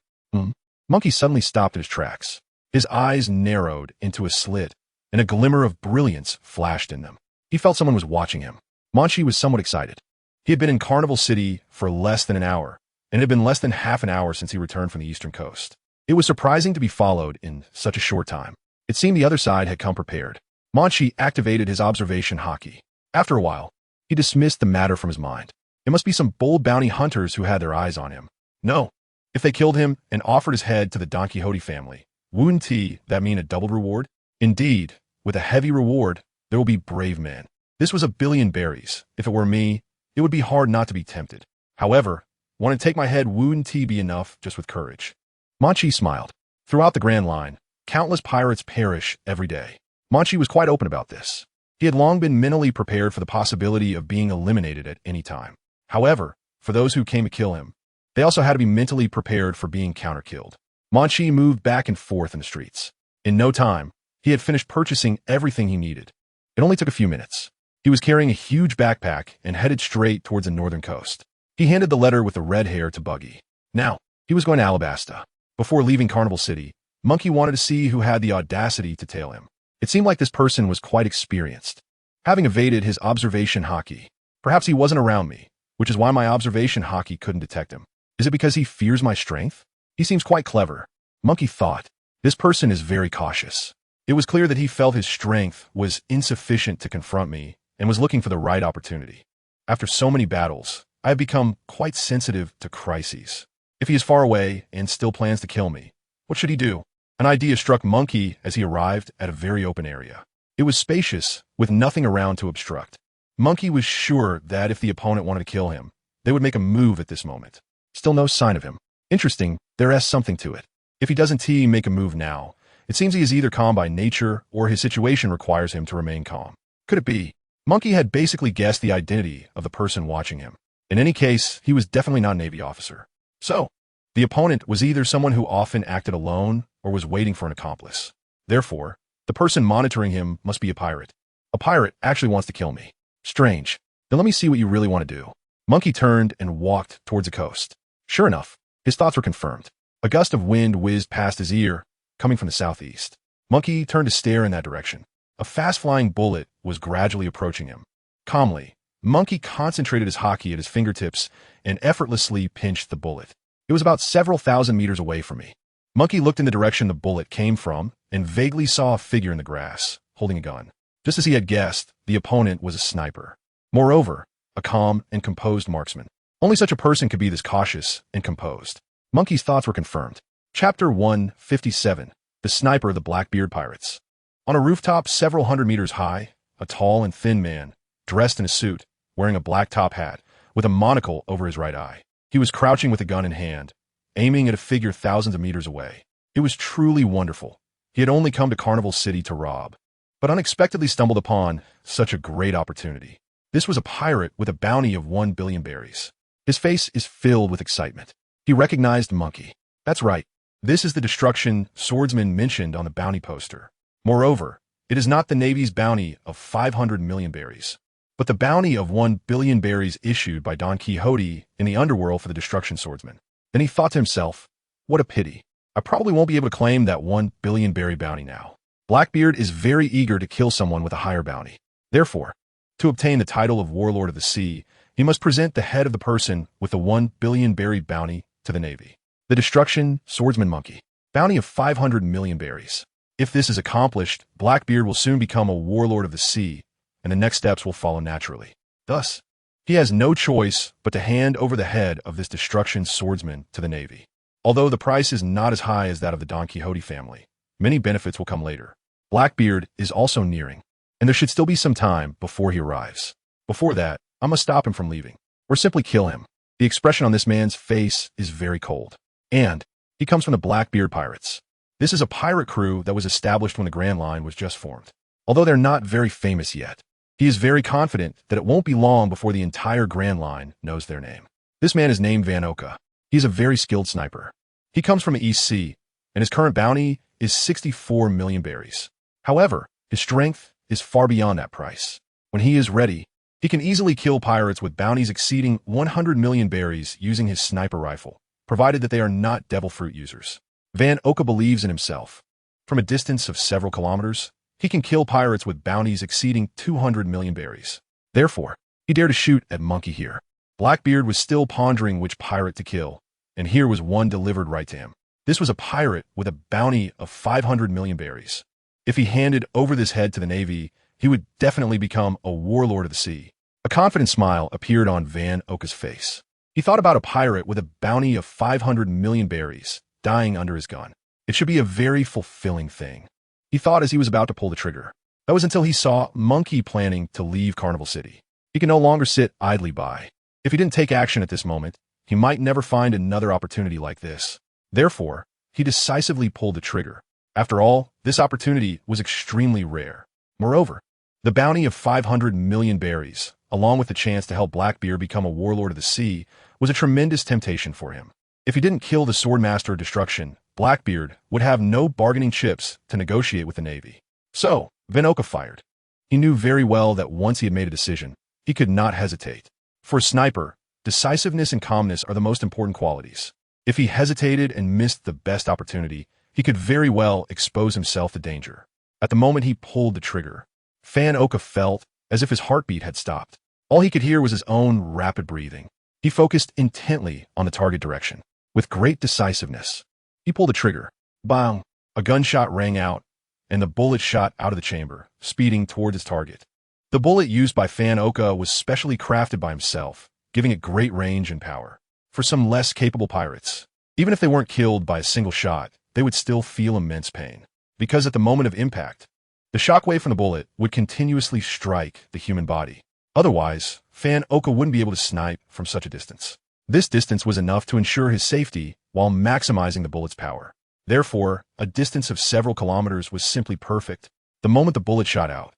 Munchie suddenly stopped in his tracks. His eyes narrowed into a slit and a glimmer of brilliance flashed in them. He felt someone was watching him. Munchie was somewhat excited. He had been in Carnival City for less than an hour, and it had been less than half an hour since he returned from the eastern coast. It was surprising to be followed in such a short time. It seemed the other side had come prepared. Munchie activated his observation Haki. After a while, he dismissed the matter from his mind. It must be some bold bounty hunters who had their eyes on him. No. If they killed him and offered his head to the Don Quixote family, wouldn't that mean a double reward? Indeed, with a heavy reward, there will be brave men. This was 1,000,000,000 berries. If it were me, it would be hard not to be tempted. However, want to take my head wouldn't be enough just with courage. Munchie smiled. Throughout the Grand Line, countless pirates perish every day. Munchie was quite open about this. He had long been mentally prepared for the possibility of being eliminated at any time. However, for those who came to kill him, they also had to be mentally prepared for being counter-killed. Munchie moved back and forth in the streets. In no time, he had finished purchasing everything he needed. It only took a few minutes. He was carrying a huge backpack and headed straight towards the northern coast. He handed the letter with the red hair to Buggy. Now, he was going to Alabasta. Before leaving Carnival City, Monkey wanted to see who had the audacity to tail him. It seemed like this person was quite experienced. Having evaded his observation Haki, perhaps he wasn't around me, which is why my observation Haki couldn't detect him. Is it because he fears my strength? He seems quite clever. Monkey thought. This person is very cautious. It was clear that he felt his strength was insufficient to confront me and was looking for the right opportunity. After so many battles, I have become quite sensitive to crises. If he is far away and still plans to kill me, what should he do? An idea struck Monkey as he arrived at a very open area. It was spacious, with nothing around to obstruct. Monkey was sure that if the opponent wanted to kill him, they would make a move at this moment. Still no sign of him. Interesting, there is something to it. If he doesn't make a move now, it seems he is either calm by nature or his situation requires him to remain calm. Could it be? Monkey had basically guessed the identity of the person watching him. In any case, he was definitely not a Navy officer. So, the opponent was either someone who often acted alone or was waiting for an accomplice. Therefore, the person monitoring him must be a pirate. A pirate actually wants to kill me. Strange. Then let me see what you really want to do. Monkey turned and walked towards the coast. Sure enough, his thoughts were confirmed. A gust of wind whizzed past his ear, coming from the southeast. Monkey turned to stare in that direction. A fast-flying bullet was gradually approaching him. Calmly, Monkey concentrated his Haki at his fingertips and effortlessly pinched the bullet. It was about several thousand meters away from me. Monkey looked in the direction the bullet came from and vaguely saw a figure in the grass, holding a gun. Just as he had guessed, the opponent was a sniper. Moreover, a calm and composed marksman. Only such a person could be this cautious and composed. Monkey's thoughts were confirmed. Chapter 157. The Sniper of the Blackbeard Pirates. On a rooftop several hundred meters high, a tall and thin man, dressed in a suit, wearing a black top hat, with a monocle over his right eye. He was crouching with a gun in hand, aiming at a figure thousands of meters away. It was truly wonderful. He had only come to Carnival City to rob, but unexpectedly stumbled upon such a great opportunity. This was a pirate with a bounty of 1,000,000,000 berries. His face is filled with excitement. He recognized Monkey. That's right. This is the destruction swordsman mentioned on the bounty poster. Moreover, it is not the Navy's bounty of 500,000,000 berries, but the bounty of 1,000,000,000 berries issued by Don Quixote in the underworld for the destruction swordsman. Then he thought to himself, what a pity. I probably won't be able to claim that 1,000,000,000 berry bounty now. Blackbeard is very eager to kill someone with a higher bounty. Therefore, to obtain the title of Warlord of the Sea, he must present the head of the person with the 1,000,000,000 berry bounty to the Navy. The destruction swordsman Monkey. Bounty of 500,000,000 berries. If this is accomplished, Blackbeard will soon become a Warlord of the Sea, and the next steps will follow naturally. Thus, he has no choice but to hand over the head of this destruction swordsman to the Navy. Although the price is not as high as that of the Don Quixote family, many benefits will come later. Blackbeard is also nearing, and there should still be some time before he arrives. Before that, I must stop him from leaving, or simply kill him. The expression on this man's face is very cold. And he comes from the Blackbeard Pirates. This is a pirate crew that was established when the Grand Line was just formed. Although they're not very famous yet, he is very confident that it won't be long before the entire Grand Line knows their name. This man is named Van Oka. He's a very skilled sniper. He comes from the East Sea, and his current bounty is 64,000,000 berries. However, his strength is far beyond that price. When he is ready, he can easily kill pirates with bounties exceeding 100,000,000 berries using his sniper rifle, provided that they are not devil fruit users. Van Oka believes in himself. From a distance of several kilometers, He can kill pirates with bounties exceeding 200 million berries. Therefore, he dared to shoot at Munchie here. Blackbeard was still pondering which pirate to kill, and here was one delivered right to him. This was a pirate with a bounty of 500 million berries. If he handed over this head to the Navy, he would definitely become a warlord of the sea. A confident smile appeared on Van Oka's face. He thought about a pirate with a bounty of 500 million berries dying under his gun. It should be a very fulfilling thing. He thought as he was about to pull the trigger. That was until he saw Munchie planning to leave Carnival City. He could no longer sit idly by. If he didn't take action at this moment, he might never find another opportunity like this. Therefore, he decisively pulled the trigger. After all, this opportunity was extremely rare. Moreover, the bounty of 500 million berries, along with the chance to help Blackbeard become a warlord of the sea, was a tremendous temptation for him. If he didn't kill the Swordmaster of Destruction, Blackbeard would have no bargaining chips to negotiate with the Navy. So, Van Oka fired. He knew very well that once he had made a decision, he could not hesitate. For a sniper, decisiveness and calmness are the most important qualities. If he hesitated and missed the best opportunity, he could very well expose himself to danger. At the moment he pulled the trigger, Van Oka felt as if his heartbeat had stopped. All he could hear was his own rapid breathing. He focused intently on the target direction. With great decisiveness, he pulled the trigger. Bang! A gunshot rang out, and the bullet shot out of the chamber, speeding toward his target. The bullet used by Van Oka was specially crafted by himself, giving it great range and power. For some less capable pirates, even if they weren't killed by a single shot, they would still feel immense pain. Because at the moment of impact, the shockwave from the bullet would continuously strike the human body. Otherwise, Van Oka wouldn't be able to snipe from such a distance. This distance was enough to ensure his safety while maximizing the bullet's power. Therefore, a distance of several kilometers was simply perfect. The moment the bullet shot out,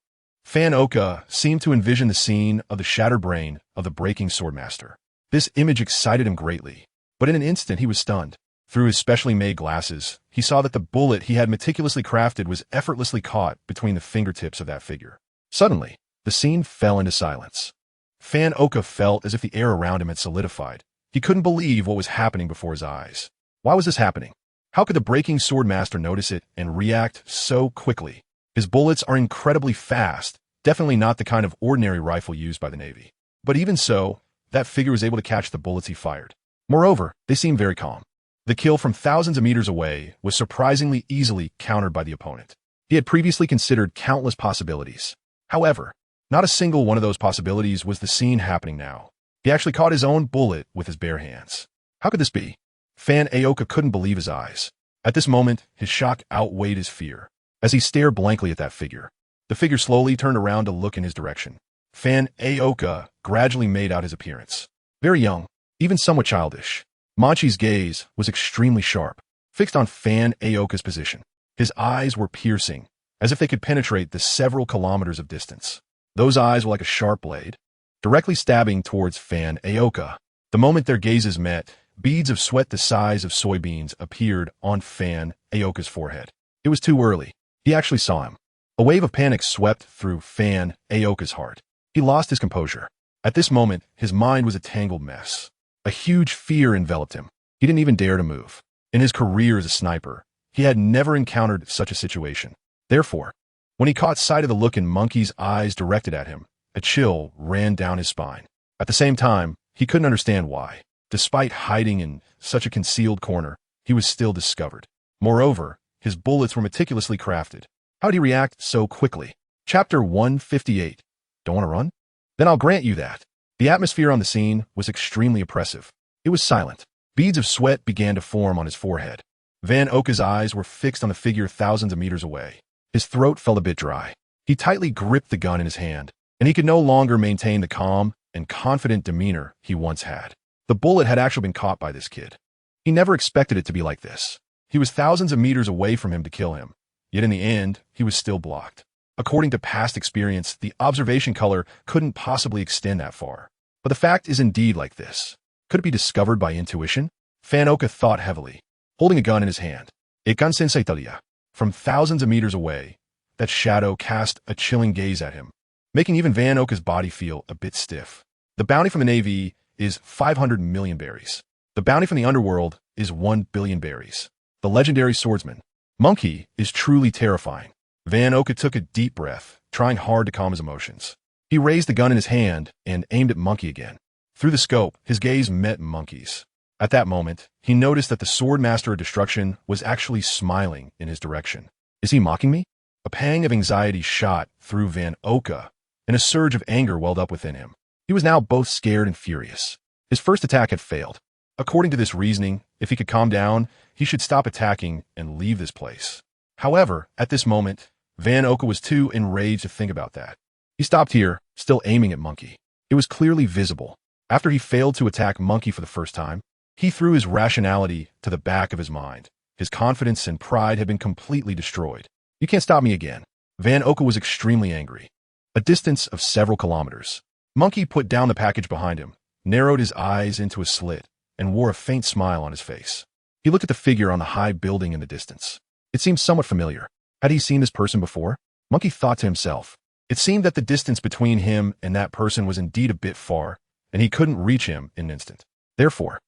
Van Oka seemed to envision the scene of the shattered brain of the breaking swordmaster. This image excited him greatly, but in an instant he was stunned. Through his specially made glasses, he saw that the bullet he had meticulously crafted was effortlessly caught between the fingertips of that figure. Suddenly, the scene fell into silence. Van Oka felt as if the air around him had solidified. He couldn't believe what was happening before his eyes. Why was this happening? How could the breaking swordmaster notice it and react so quickly? His bullets are incredibly fast, definitely not the kind of ordinary rifle used by the Navy. But even so, that figure was able to catch the bullets he fired. Moreover, they seemed very calm. The kill from thousands of meters away was surprisingly easily countered by the opponent. He had previously considered countless possibilities. However, not a single one of those possibilities was the scene happening now. He actually caught his own bullet with his bare hands. How could this be? Van Oka couldn't believe his eyes. At this moment, his shock outweighed his fear. As he stared blankly at that figure, the figure slowly turned around to look in his direction. Van Oka gradually made out his appearance. Very young, even somewhat childish. Munchie's gaze was extremely sharp, fixed on Van Oka's position. His eyes were piercing, as if they could penetrate the several kilometers of distance. Those eyes were like a sharp blade, directly stabbing towards Van Oka. The moment their gazes met, beads of sweat the size of soybeans appeared on Van Oka's forehead. It was too early. He actually saw him. A wave of panic swept through Van Oka's heart. He lost his composure. At this moment, his mind was a tangled mess. A huge fear enveloped him. He didn't even dare to move. In his career as a sniper, he had never encountered such a situation. Therefore, when he caught sight of the look in Munchie's eyes directed at him, a chill ran down his spine. At the same time, he couldn't understand why. Despite hiding in such a concealed corner, he was still discovered. Moreover, his bullets were meticulously crafted. How did he react so quickly? Chapter 158. Don't want to run? Then I'll grant you that. The atmosphere on the scene was extremely oppressive. It was silent. Beads of sweat began to form on his forehead. Van Oka's eyes were fixed on the figure thousands of meters away. His throat felt a bit dry. He tightly gripped the gun in his hand, and he could no longer maintain the calm and confident demeanor he once had. The bullet had actually been caught by this kid. He never expected it to be like this. He was thousands of meters away from him to kill him, yet in the end, he was still blocked. According to past experience, the observation color couldn't possibly extend that far. But the fact is indeed like this. Could it be discovered by intuition? Van Oka thought heavily, holding a gun in his hand. Ikan sensei taria. From thousands of meters away, that shadow cast a chilling gaze at him, making even Van Oka's body feel a bit stiff. The bounty from the Navy is 500 million berries. The bounty from the underworld is 1 billion berries. The legendary swordsman, Munchie, is truly terrifying. Van Oka took a deep breath, trying hard to calm his emotions. He raised the gun in his hand and aimed at Munchie again. Through the scope, his gaze met Munchie's. At that moment, he noticed that the Sword Master of Destruction was actually smiling in his direction. Is he mocking me? A pang of anxiety shot through Van Oka, and a surge of anger welled up within him. He was now both scared and furious. His first attack had failed. According to this reasoning, if he could calm down, he should stop attacking and leave this place. However, at this moment, Van Oka was too enraged to think about that. He stopped here, still aiming at Munchie. It was clearly visible. After he failed to attack Munchie for the first time, he threw his rationality to the back of his mind. His confidence and pride had been completely destroyed. You can't stop me again. Van Oka was extremely angry. A distance of several kilometers. Munchie put down the package behind him, narrowed his eyes into a slit, and wore a faint smile on his face. He looked at the figure on the high building in the distance. It seemed somewhat familiar. Had he seen this person before? Munchie thought to himself. It seemed that the distance between him and that person was indeed a bit far, and he couldn't reach him in an instant. Therefore,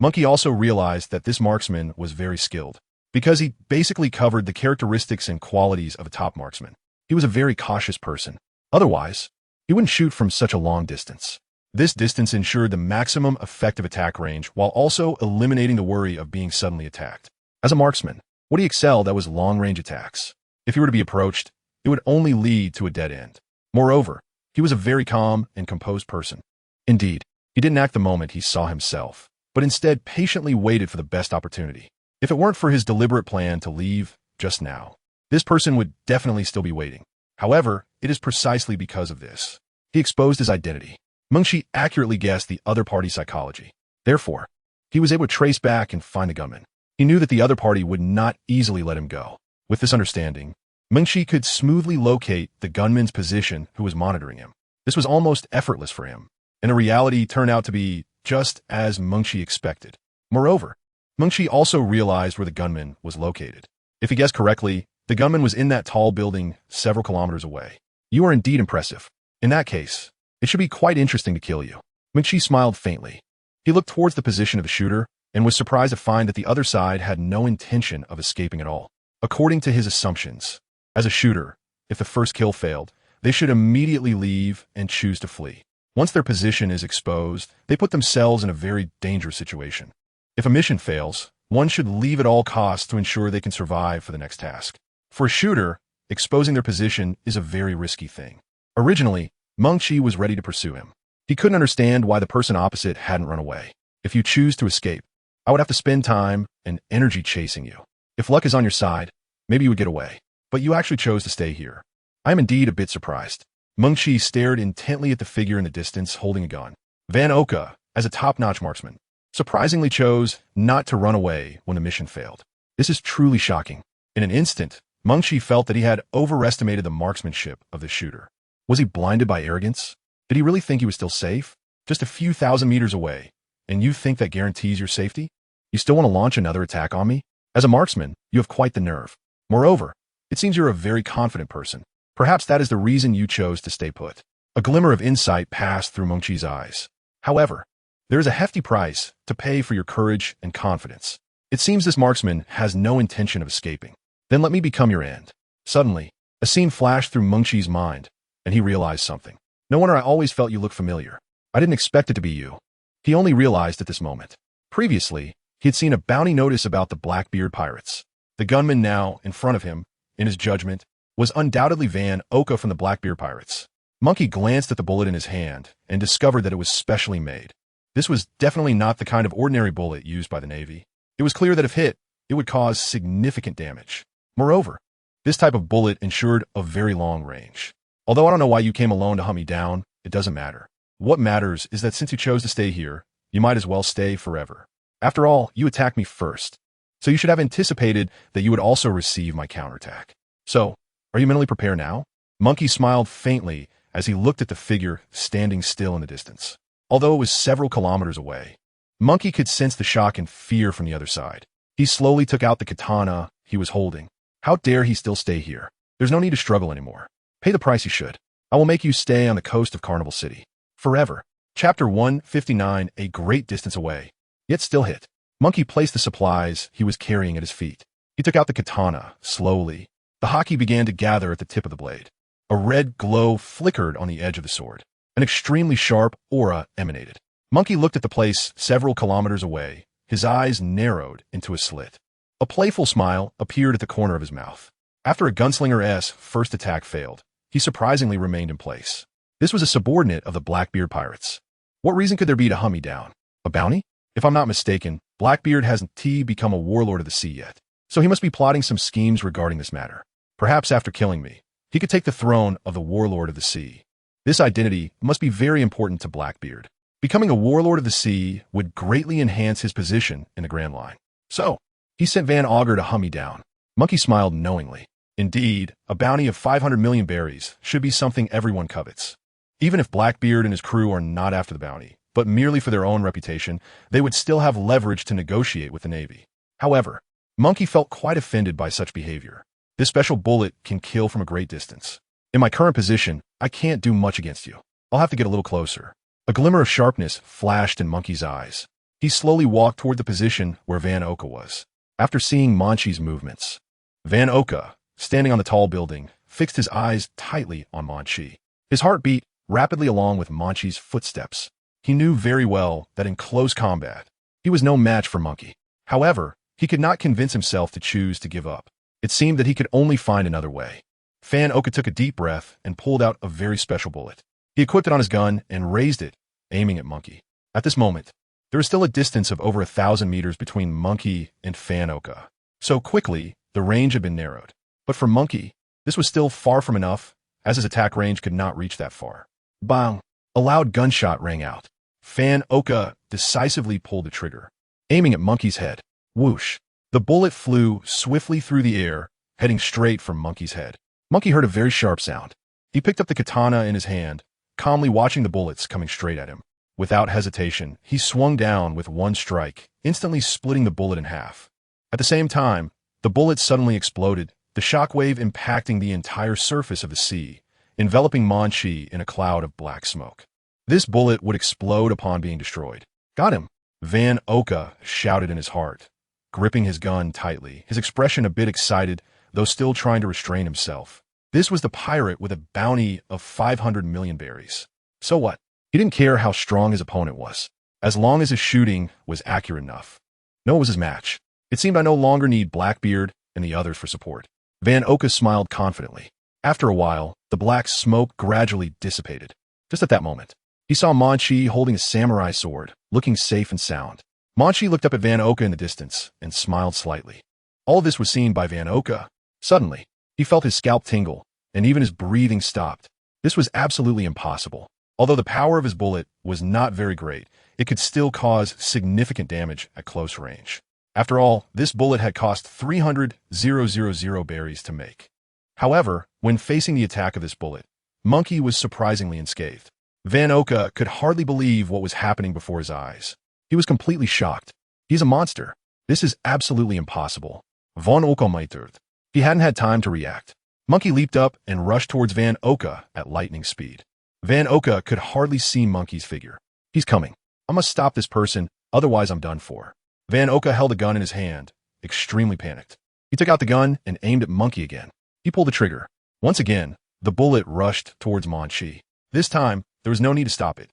Munchie also realized that this marksman was very skilled, because he basically covered the characteristics and qualities of a top marksman. He was a very cautious person. Otherwise, he wouldn't shoot from such a long distance. This distance ensured the maximum effective attack range while also eliminating the worry of being suddenly attacked. As a marksman, what he excelled at was long-range attacks. If he were to be approached, it would only lead to a dead end. Moreover, he was a very calm and composed person. Indeed, he didn't act the moment he saw himself, but instead patiently waited for the best opportunity. If it weren't for his deliberate plan to leave just now, this person would definitely still be waiting. However, it is precisely because of this. He exposed his identity. Munchie accurately guessed the other party's psychology. Therefore, he was able to trace back and find the gunman. He knew that the other party would not easily let him go. With this understanding, Munchie could smoothly locate the gunman's position who was monitoring him. This was almost effortless for him, and the reality turned out to be just as Munchie expected. Moreover, Munchie also realized where the gunman was located. If he guessed correctly, the gunman was in that tall building several kilometers away. You are indeed impressive. In that case, it should be quite interesting to kill you. Munchie smiled faintly. He looked towards the position of the shooter and was surprised to find that the other side had no intention of escaping at all. According to his assumptions, as a shooter, if the first kill failed, they should immediately leave and choose to flee. Once their position is exposed, they put themselves in a very dangerous situation. If a mission fails, one should leave at all costs to ensure they can survive for the next task. For a shooter, exposing their position is a very risky thing. Originally, Munchie was ready to pursue him. He couldn't understand why the person opposite hadn't run away. If you choose to escape, I would have to spend time and energy chasing you. If luck is on your side, maybe you would get away. But you actually chose to stay here. I am indeed a bit surprised. Munchie stared intently at the figure in the distance holding a gun. Van Oka, as a top-notch marksman, surprisingly chose not to run away when the mission failed. This is truly shocking. In an instant, Munchie felt that he had overestimated the marksmanship of the shooter. Was he blinded by arrogance? Did he really think he was still safe? Just a few thousand meters away, and you think that guarantees your safety? You still want to launch another attack on me? As a marksman, you have quite the nerve. Moreover, it seems you're a very confident person. Perhaps that is the reason you chose to stay put. A glimmer of insight passed through Munchie's eyes. However, there is a hefty price to pay for your courage and confidence. It seems this marksman has no intention of escaping. Then let me become your end. Suddenly, a scene flashed through Munchie's mind, and he realized something. No wonder I always felt you looked familiar. I didn't expect it to be you. He only realized at this moment. Previously, he had seen a bounty notice about the Blackbeard pirates. The gunman now, in front of him, in his judgment, was undoubtedly Van Oka from the Blackbeard pirates. Munchie glanced at the bullet in his hand and discovered that it was specially made. This was definitely not the kind of ordinary bullet used by the Navy. It was clear that if hit, it would cause significant damage. Moreover, this type of bullet ensured a very long range. Although I don't know why you came alone to hunt me down, it doesn't matter. What matters is that since you chose to stay here, you might as well stay forever. After all, you attacked me first, so you should have anticipated that you would also receive my counterattack. So, are you mentally prepared now? Munchie smiled faintly as he looked at the figure standing still in the distance. Although it was several kilometers away, Munchie could sense the shock and fear from the other side. He slowly took out the katana he was holding. How dare he still stay here? There's no need to struggle anymore. Pay the price you should. I will make you stay on the coast of Carnival City. Forever. Chapter 159, a great distance away. Yet still hit. Munchie placed the supplies he was carrying at his feet. He took out the katana, slowly, The Haki began to gather at the tip of the blade. A red glow flickered on the edge of the sword. An extremely sharp aura emanated. Munchie looked at the place several kilometers away. His eyes narrowed into a slit. A playful smile appeared at the corner of his mouth. After a gunslinger's first attack failed, he surprisingly remained in place. This was a subordinate of the Blackbeard pirates. What reason could there be to hunt me down? A bounty? If I'm not mistaken, Blackbeard hasn't become a warlord of the sea yet, so he must be plotting some schemes regarding this matter. Perhaps after killing me, he could take the throne of the warlord of the sea. This identity must be very important to Blackbeard. Becoming a warlord of the sea would greatly enhance his position in the Grand Line. So, he sent Van Augur to hunt me down. Munchie smiled knowingly. Indeed, a bounty of 500 million berries should be something everyone covets. Even if Blackbeard and his crew are not after the bounty, but merely for their own reputation, they would still have leverage to negotiate with the Navy. However, Munchie felt quite offended by such behavior. This special bullet can kill from a great distance. In my current position, I can't do much against you. I'll have to get a little closer. A glimmer of sharpness flashed in Munchie's eyes. He slowly walked toward the position where Van Augur was. After seeing Munchie's movements, Van Augur, standing on the tall building, fixed his eyes tightly on Munchie. His heart beat rapidly along with Munchie's footsteps. He knew very well that in close combat, he was no match for Munchie. However, he could not convince himself to choose to give up. It seemed that he could only find another way. Van Augur took a deep breath and pulled out a very special bullet. He equipped it on his gun and raised it, aiming at Munchie. At this moment, there was still a distance of over 1,000 meters between Munchie and Van Augur. So quickly, the range had been narrowed. But for Munchie, this was still far from enough, as his attack range could not reach that far. Bang! A loud gunshot rang out. Van Augur decisively pulled the trigger, aiming at Munchie's head. Whoosh! The bullet flew swiftly through the air, heading straight for Munchie's head. Munchie heard a very sharp sound. He picked up the katana in his hand, calmly watching the bullets coming straight at him. Without hesitation, he swung down with one strike, instantly splitting the bullet in half. At the same time, the bullet suddenly exploded, the shockwave impacting the entire surface of the sea, enveloping Munchie in a cloud of black smoke. This bullet would explode upon being destroyed. Got him! Van Augur shouted in his heart, gripping his gun tightly, his expression a bit excited, though still trying to restrain himself. This was the pirate with a bounty of 500 million berries. So what? He didn't care how strong his opponent was, as long as his shooting was accurate enough. No one was his match. It seemed I no longer need Blackbeard and the others for support. Van Augur smiled confidently. After a while, the black smoke gradually dissipated. Just at that moment, he saw Munchie holding a samurai sword, looking safe and sound. Munchie looked up at Van Augur in the distance and smiled slightly. All this was seen by Van Augur. Suddenly, he felt his scalp tingle, and even his breathing stopped. This was absolutely impossible. Although the power of his bullet was not very great, it could still cause significant damage at close range. After all, this bullet had cost 300,000 berries to make. However, when facing the attack of this bullet, Munchie was surprisingly unscathed. Van Augur could hardly believe what was happening before his eyes. He was completely shocked. He's a monster. This is absolutely impossible. Van Augur meitert. He hadn't had time to react. Munchie leaped up and rushed towards Van Augur at lightning speed. Van Augur could hardly see Munchie's figure. He's coming. I must stop this person, otherwise I'm done for. Van Augur held a gun in his hand, extremely panicked. He took out the gun and aimed at Munchie again. He pulled the trigger. Once again, the bullet rushed towards Munchie. This time, there was no need to stop it.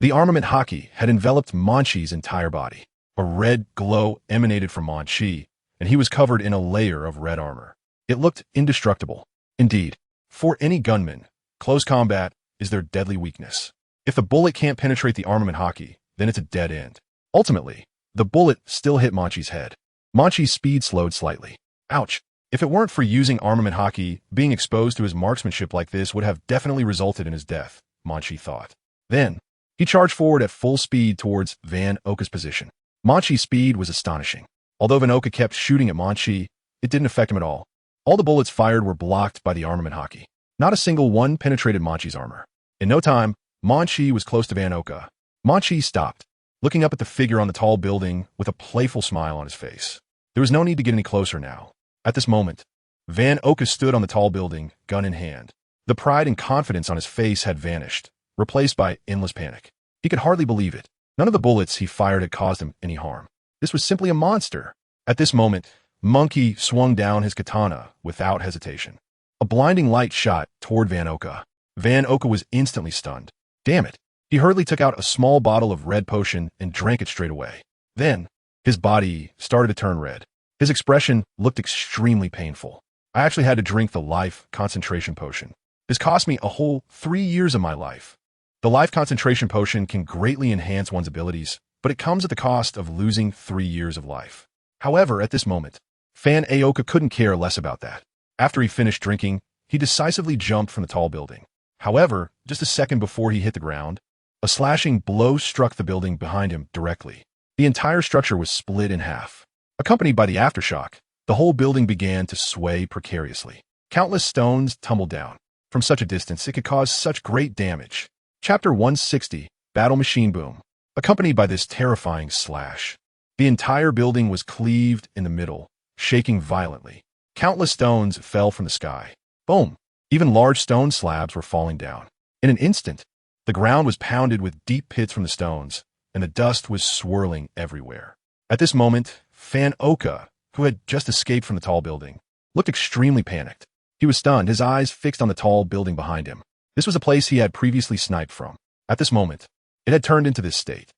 The armament Haki had enveloped Munchie's entire body. A red glow emanated from Munchie, and he was covered in a layer of red armor. It looked indestructible. Indeed, for any gunman, close combat is their deadly weakness. If the bullet can't penetrate the armament Haki, then it's a dead end. Ultimately, the bullet still hit Munchie's head. Munchie's speed slowed slightly. Ouch! If it weren't for using armament Haki, being exposed to his marksmanship like this would have definitely resulted in his death, Munchie thought. Then, he charged forward at full speed towards Van Augur's position. Munchie's speed was astonishing. Although Van Augur kept shooting at Munchie, it didn't affect him at all. All the bullets fired were blocked by the armament Haki. Not a single one penetrated Munchie's armor. In no time, Munchie was close to Van Augur. Munchie stopped, looking up at the figure on the tall building with a playful smile on his face. There was no need to get any closer now. At this moment, Van Augur stood on the tall building, gun in hand. The pride and confidence on his face had vanished, replaced by endless panic. He could hardly believe it. None of the bullets he fired had caused him any harm. This was simply a monster. At this moment, Munchie swung down his katana without hesitation. A blinding light shot toward Van Oka. Van Oka was instantly stunned. Damn it. He hurriedly took out a small bottle of red potion and drank it straight away. Then, his body started to turn red. His expression looked extremely painful. I actually had to drink the life concentration potion. This cost me a whole 3 years of my life. The life concentration potion can greatly enhance one's abilities, but it comes at the cost of losing 3 years of life. However, at this moment, Fan Aoka couldn't care less about that. After he finished drinking, he decisively jumped from the tall building. However, just a second before he hit the ground, a slashing blow struck the building behind him directly. The entire structure was split in half. Accompanied by the aftershock, the whole building began to sway precariously. Countless stones tumbled down. From such a distance, it could cause such great damage. Chapter 160, Battle Machine Boom. Accompanied by this terrifying slash, the entire building was cleaved in the middle, shaking violently. Countless stones fell from the sky. Boom! Even large stone slabs were falling down. In an instant, the ground was pounded with deep pits from the stones, and the dust was swirling everywhere. At this moment, Fan Oka, who had just escaped from the tall building, looked extremely panicked. He was stunned, his eyes fixed on the tall building behind him. This was a place he had previously sniped from. At this moment, it had turned into this state.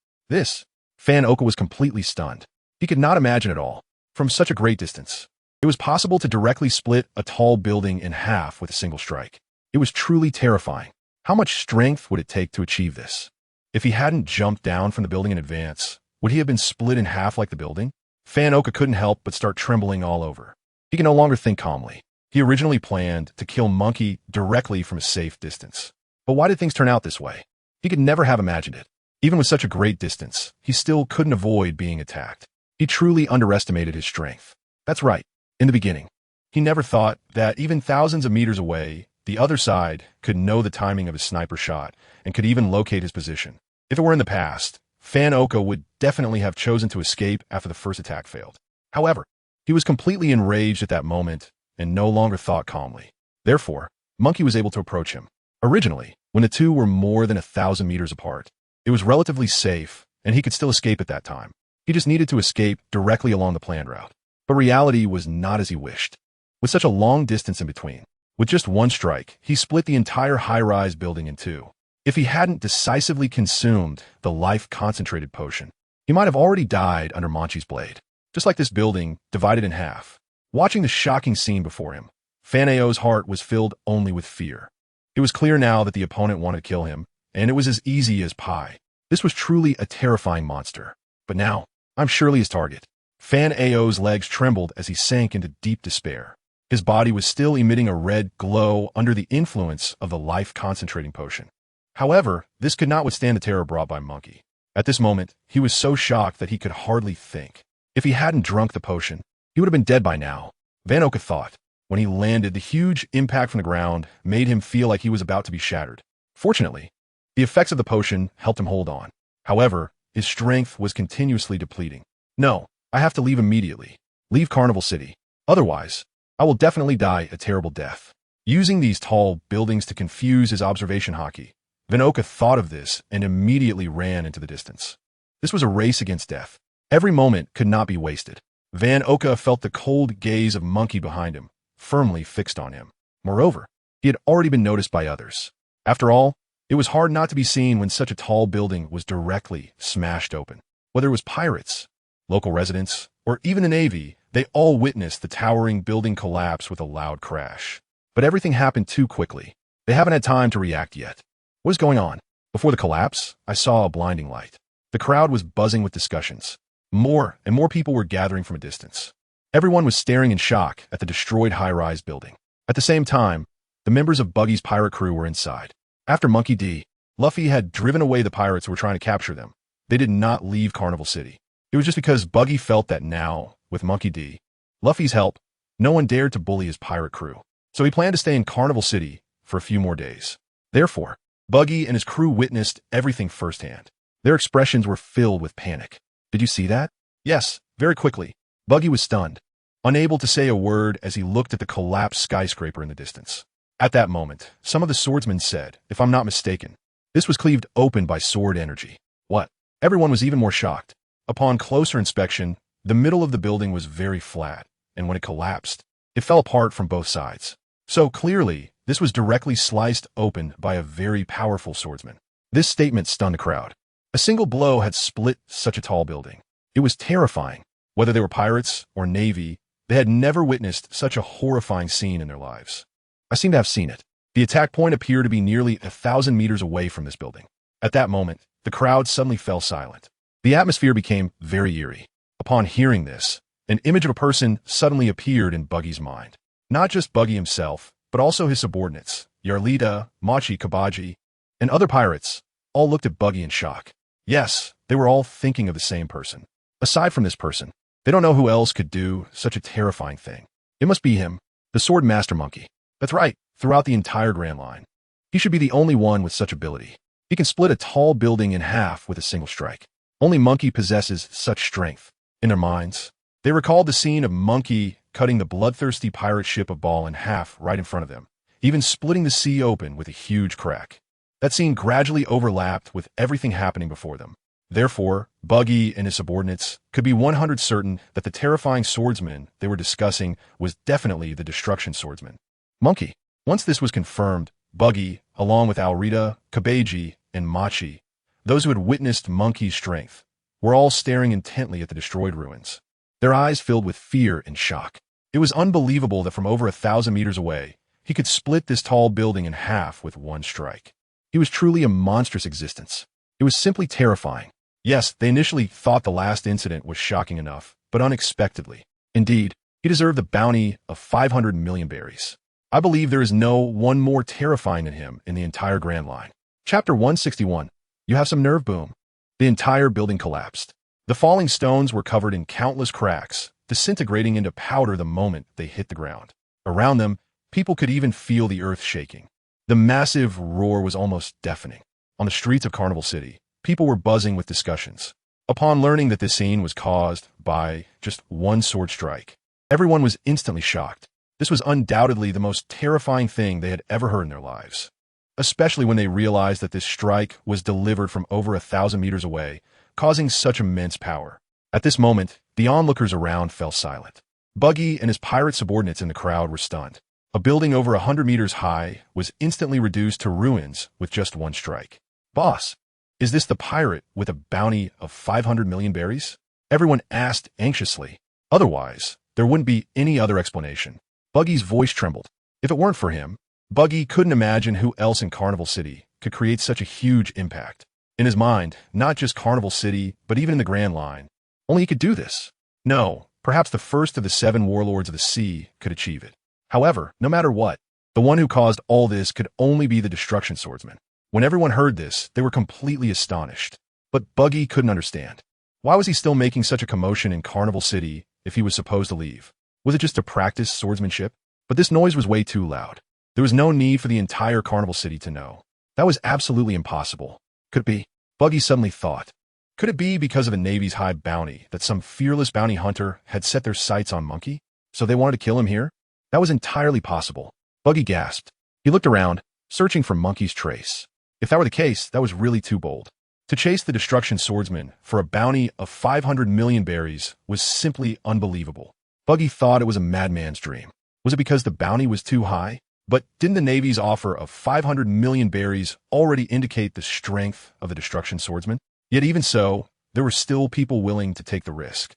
Fan Oka was completely stunned. He could not imagine at all, from such a great distance, it was possible to directly split a tall building in half with a single strike. It was truly terrifying. How much strength would it take to achieve this? If he hadn't jumped down from the building in advance, would he have been split in half like the building? Fan Oka couldn't help but start trembling all over. He could no longer think calmly. He originally planned to kill Munchie directly from a safe distance. But why did things turn out this way? He could never have imagined it. Even with such a great distance, he still couldn't avoid being attacked. He truly underestimated his strength. That's right. In the beginning, he never thought that even thousands of meters away, the other side could know the timing of his sniper shot and could even locate his position. If it were in the past, Fan Oka would definitely have chosen to escape after the first attack failed. However, he was completely enraged at that moment and no longer thought calmly. Therefore, Munchie was able to approach him. Originally, when the two were more than 1,000 meters apart, it was relatively safe and he could still escape at that time. He just needed to escape directly along the planned route. But reality was not as he wished. With such a long distance in between, with just one strike, he split the entire high-rise building in two. If he hadn't decisively consumed the life-concentrated potion, he might have already died under Munchie's blade. Just like this building, divided in half. Watching the shocking scene before him, Fanao's heart was filled only with fear. It was clear now that the opponent wanted to kill him, and it was as easy as pie. This was truly a terrifying monster. But now, I'm surely his target. Fan Ao's legs trembled as he sank into deep despair. His body was still emitting a red glow under the influence of the life-concentrating potion. However, this could not withstand the terror brought by Munchie. At this moment, he was so shocked that he could hardly think. If he hadn't drunk the potion, he would have been dead by now, Van Oka thought. When he landed, the huge impact from the ground made him feel like he was about to be shattered. Fortunately, the effects of the potion helped him hold on. However, his strength was continuously depleting. No, I have to leave immediately. Leave Carnival City. Otherwise, I will definitely die a terrible death. Using these tall buildings to confuse his observation Haki, Van Oka thought of this and immediately ran into the distance. This was a race against death. Every moment could not be wasted. Van Oka felt the cold gaze of Munchie behind him, firmly fixed on him. Moreover, he had already been noticed by others. After all, it was hard not to be seen when such a tall building was directly smashed open. Whether it was pirates, local residents, or even the Navy, they all witnessed the towering building collapse with a loud crash. But everything happened too quickly. They haven't had time to react yet. What is going on? Before the collapse, I saw a blinding light. The crowd was buzzing with discussions. More and more people were gathering from a distance. Everyone was staring in shock at the destroyed high-rise building. At the same time, the members of Buggy's pirate crew were inside. After Monkey D. Luffy had driven away the pirates who were trying to capture them, they did not leave Carnival City. It was just because Buggy felt that now, with Monkey D. Luffy's help, no one dared to bully his pirate crew. So he planned to stay in Carnival City for a few more days. Therefore, Buggy and his crew witnessed everything firsthand. Their expressions were filled with panic. Did you see that? Yes, very quickly. Buggy was stunned, unable to say a word as he looked at the collapsed skyscraper in the distance. At that moment, some of the swordsmen said, if I'm not mistaken, this was cleaved open by sword energy. What? Everyone was even more shocked. Upon closer inspection, the middle of the building was very flat, and when it collapsed, it fell apart from both sides. So clearly, this was directly sliced open by a very powerful swordsman. This statement stunned the crowd. A single blow had split such a tall building. It was terrifying. Whether they were pirates or navy, they had never witnessed such a horrifying scene in their lives. I seem to have seen it. The attack point appeared to be nearly 1,000 meters away from this building. At that moment, the crowd suddenly fell silent. The atmosphere became very eerie. Upon hearing this, an image of a person suddenly appeared in Buggy's mind. Not just Buggy himself, but also his subordinates, Yarlita, Munchie, Kabaji, and other pirates, all looked at Buggy in shock. Yes, they were all thinking of the same person. Aside from this person, they don't know who else could do such a terrifying thing. It must be him, the Sword Master Monkey. That's right, throughout the entire Grand Line. He should be the only one with such ability. He can split a tall building in half with a single strike. Only Monkey possesses such strength. In their minds, they recalled the scene of Monkey cutting the bloodthirsty pirate ship of Ball in half right in front of them, even splitting the sea open with a huge crack. That scene gradually overlapped with everything happening before them. Therefore, Buggy and his subordinates could be 100% certain that the terrifying swordsman they were discussing was definitely the destruction swordsman. Monkey. Once this was confirmed, Buggy, along with Alrita, Kabaji, and Machi, those who had witnessed Monkey's strength, were all staring intently at the destroyed ruins. Their eyes filled with fear and shock. It was unbelievable that from over 1,000 meters away, he could split this tall building in half with one strike. He was truly a monstrous existence. It was simply terrifying. Yes, they initially thought the last incident was shocking enough, but unexpectedly. Indeed, he deserved the bounty of 500 million berries. I believe there is no one more terrifying than him in the entire Grand Line. Chapter 161. You have some nerve, boom. The entire building collapsed. The falling stones were covered in countless cracks, disintegrating into powder the moment they hit the ground. Around them, people could even feel the earth shaking. The massive roar was almost deafening. On the streets of Carnival City, people were buzzing with discussions. Upon learning that this scene was caused by just one sword strike, everyone was instantly shocked. This was undoubtedly the most terrifying thing they had ever heard in their lives, especially when they realized that this strike was delivered from over 1,000 meters away, causing such immense power. At this moment, the onlookers around fell silent. Buggy and his pirate subordinates in the crowd were stunned. A building over 100 meters high was instantly reduced to ruins with just one strike. Boss, is this the pirate with a bounty of 500 million berries? Everyone asked anxiously. Otherwise, there wouldn't be any other explanation. Buggy's voice trembled. If it weren't for him, Buggy couldn't imagine who else in Carnival City could create such a huge impact. In his mind, not just Carnival City, but even in the Grand Line, only he could do this. No, perhaps the first of the 7 warlords of the sea could achieve it. However, no matter what, the one who caused all this could only be the destruction swordsman. When everyone heard this, they were completely astonished. But Buggy couldn't understand. Why was he still making such a commotion in Carnival City if he was supposed to leave? Was it just to practice swordsmanship? But this noise was way too loud. There was no need for the entire Carnival City to know. That was absolutely impossible. Could it be? Buggy suddenly thought. Could it be because of the Navy's high bounty that some fearless bounty hunter had set their sights on Monkey? So they wanted to kill him here? That was entirely possible. Buggy gasped. He looked around, searching for Monkey's trace. If that were the case, that was really too bold. To chase the destruction swordsman for a bounty of 500 million berries was simply unbelievable. Buggy thought it was a madman's dream. Was it because the bounty was too high? But didn't the Navy's offer of 500 million berries already indicate the strength of the destruction swordsman? Yet even so, there were still people willing to take the risk.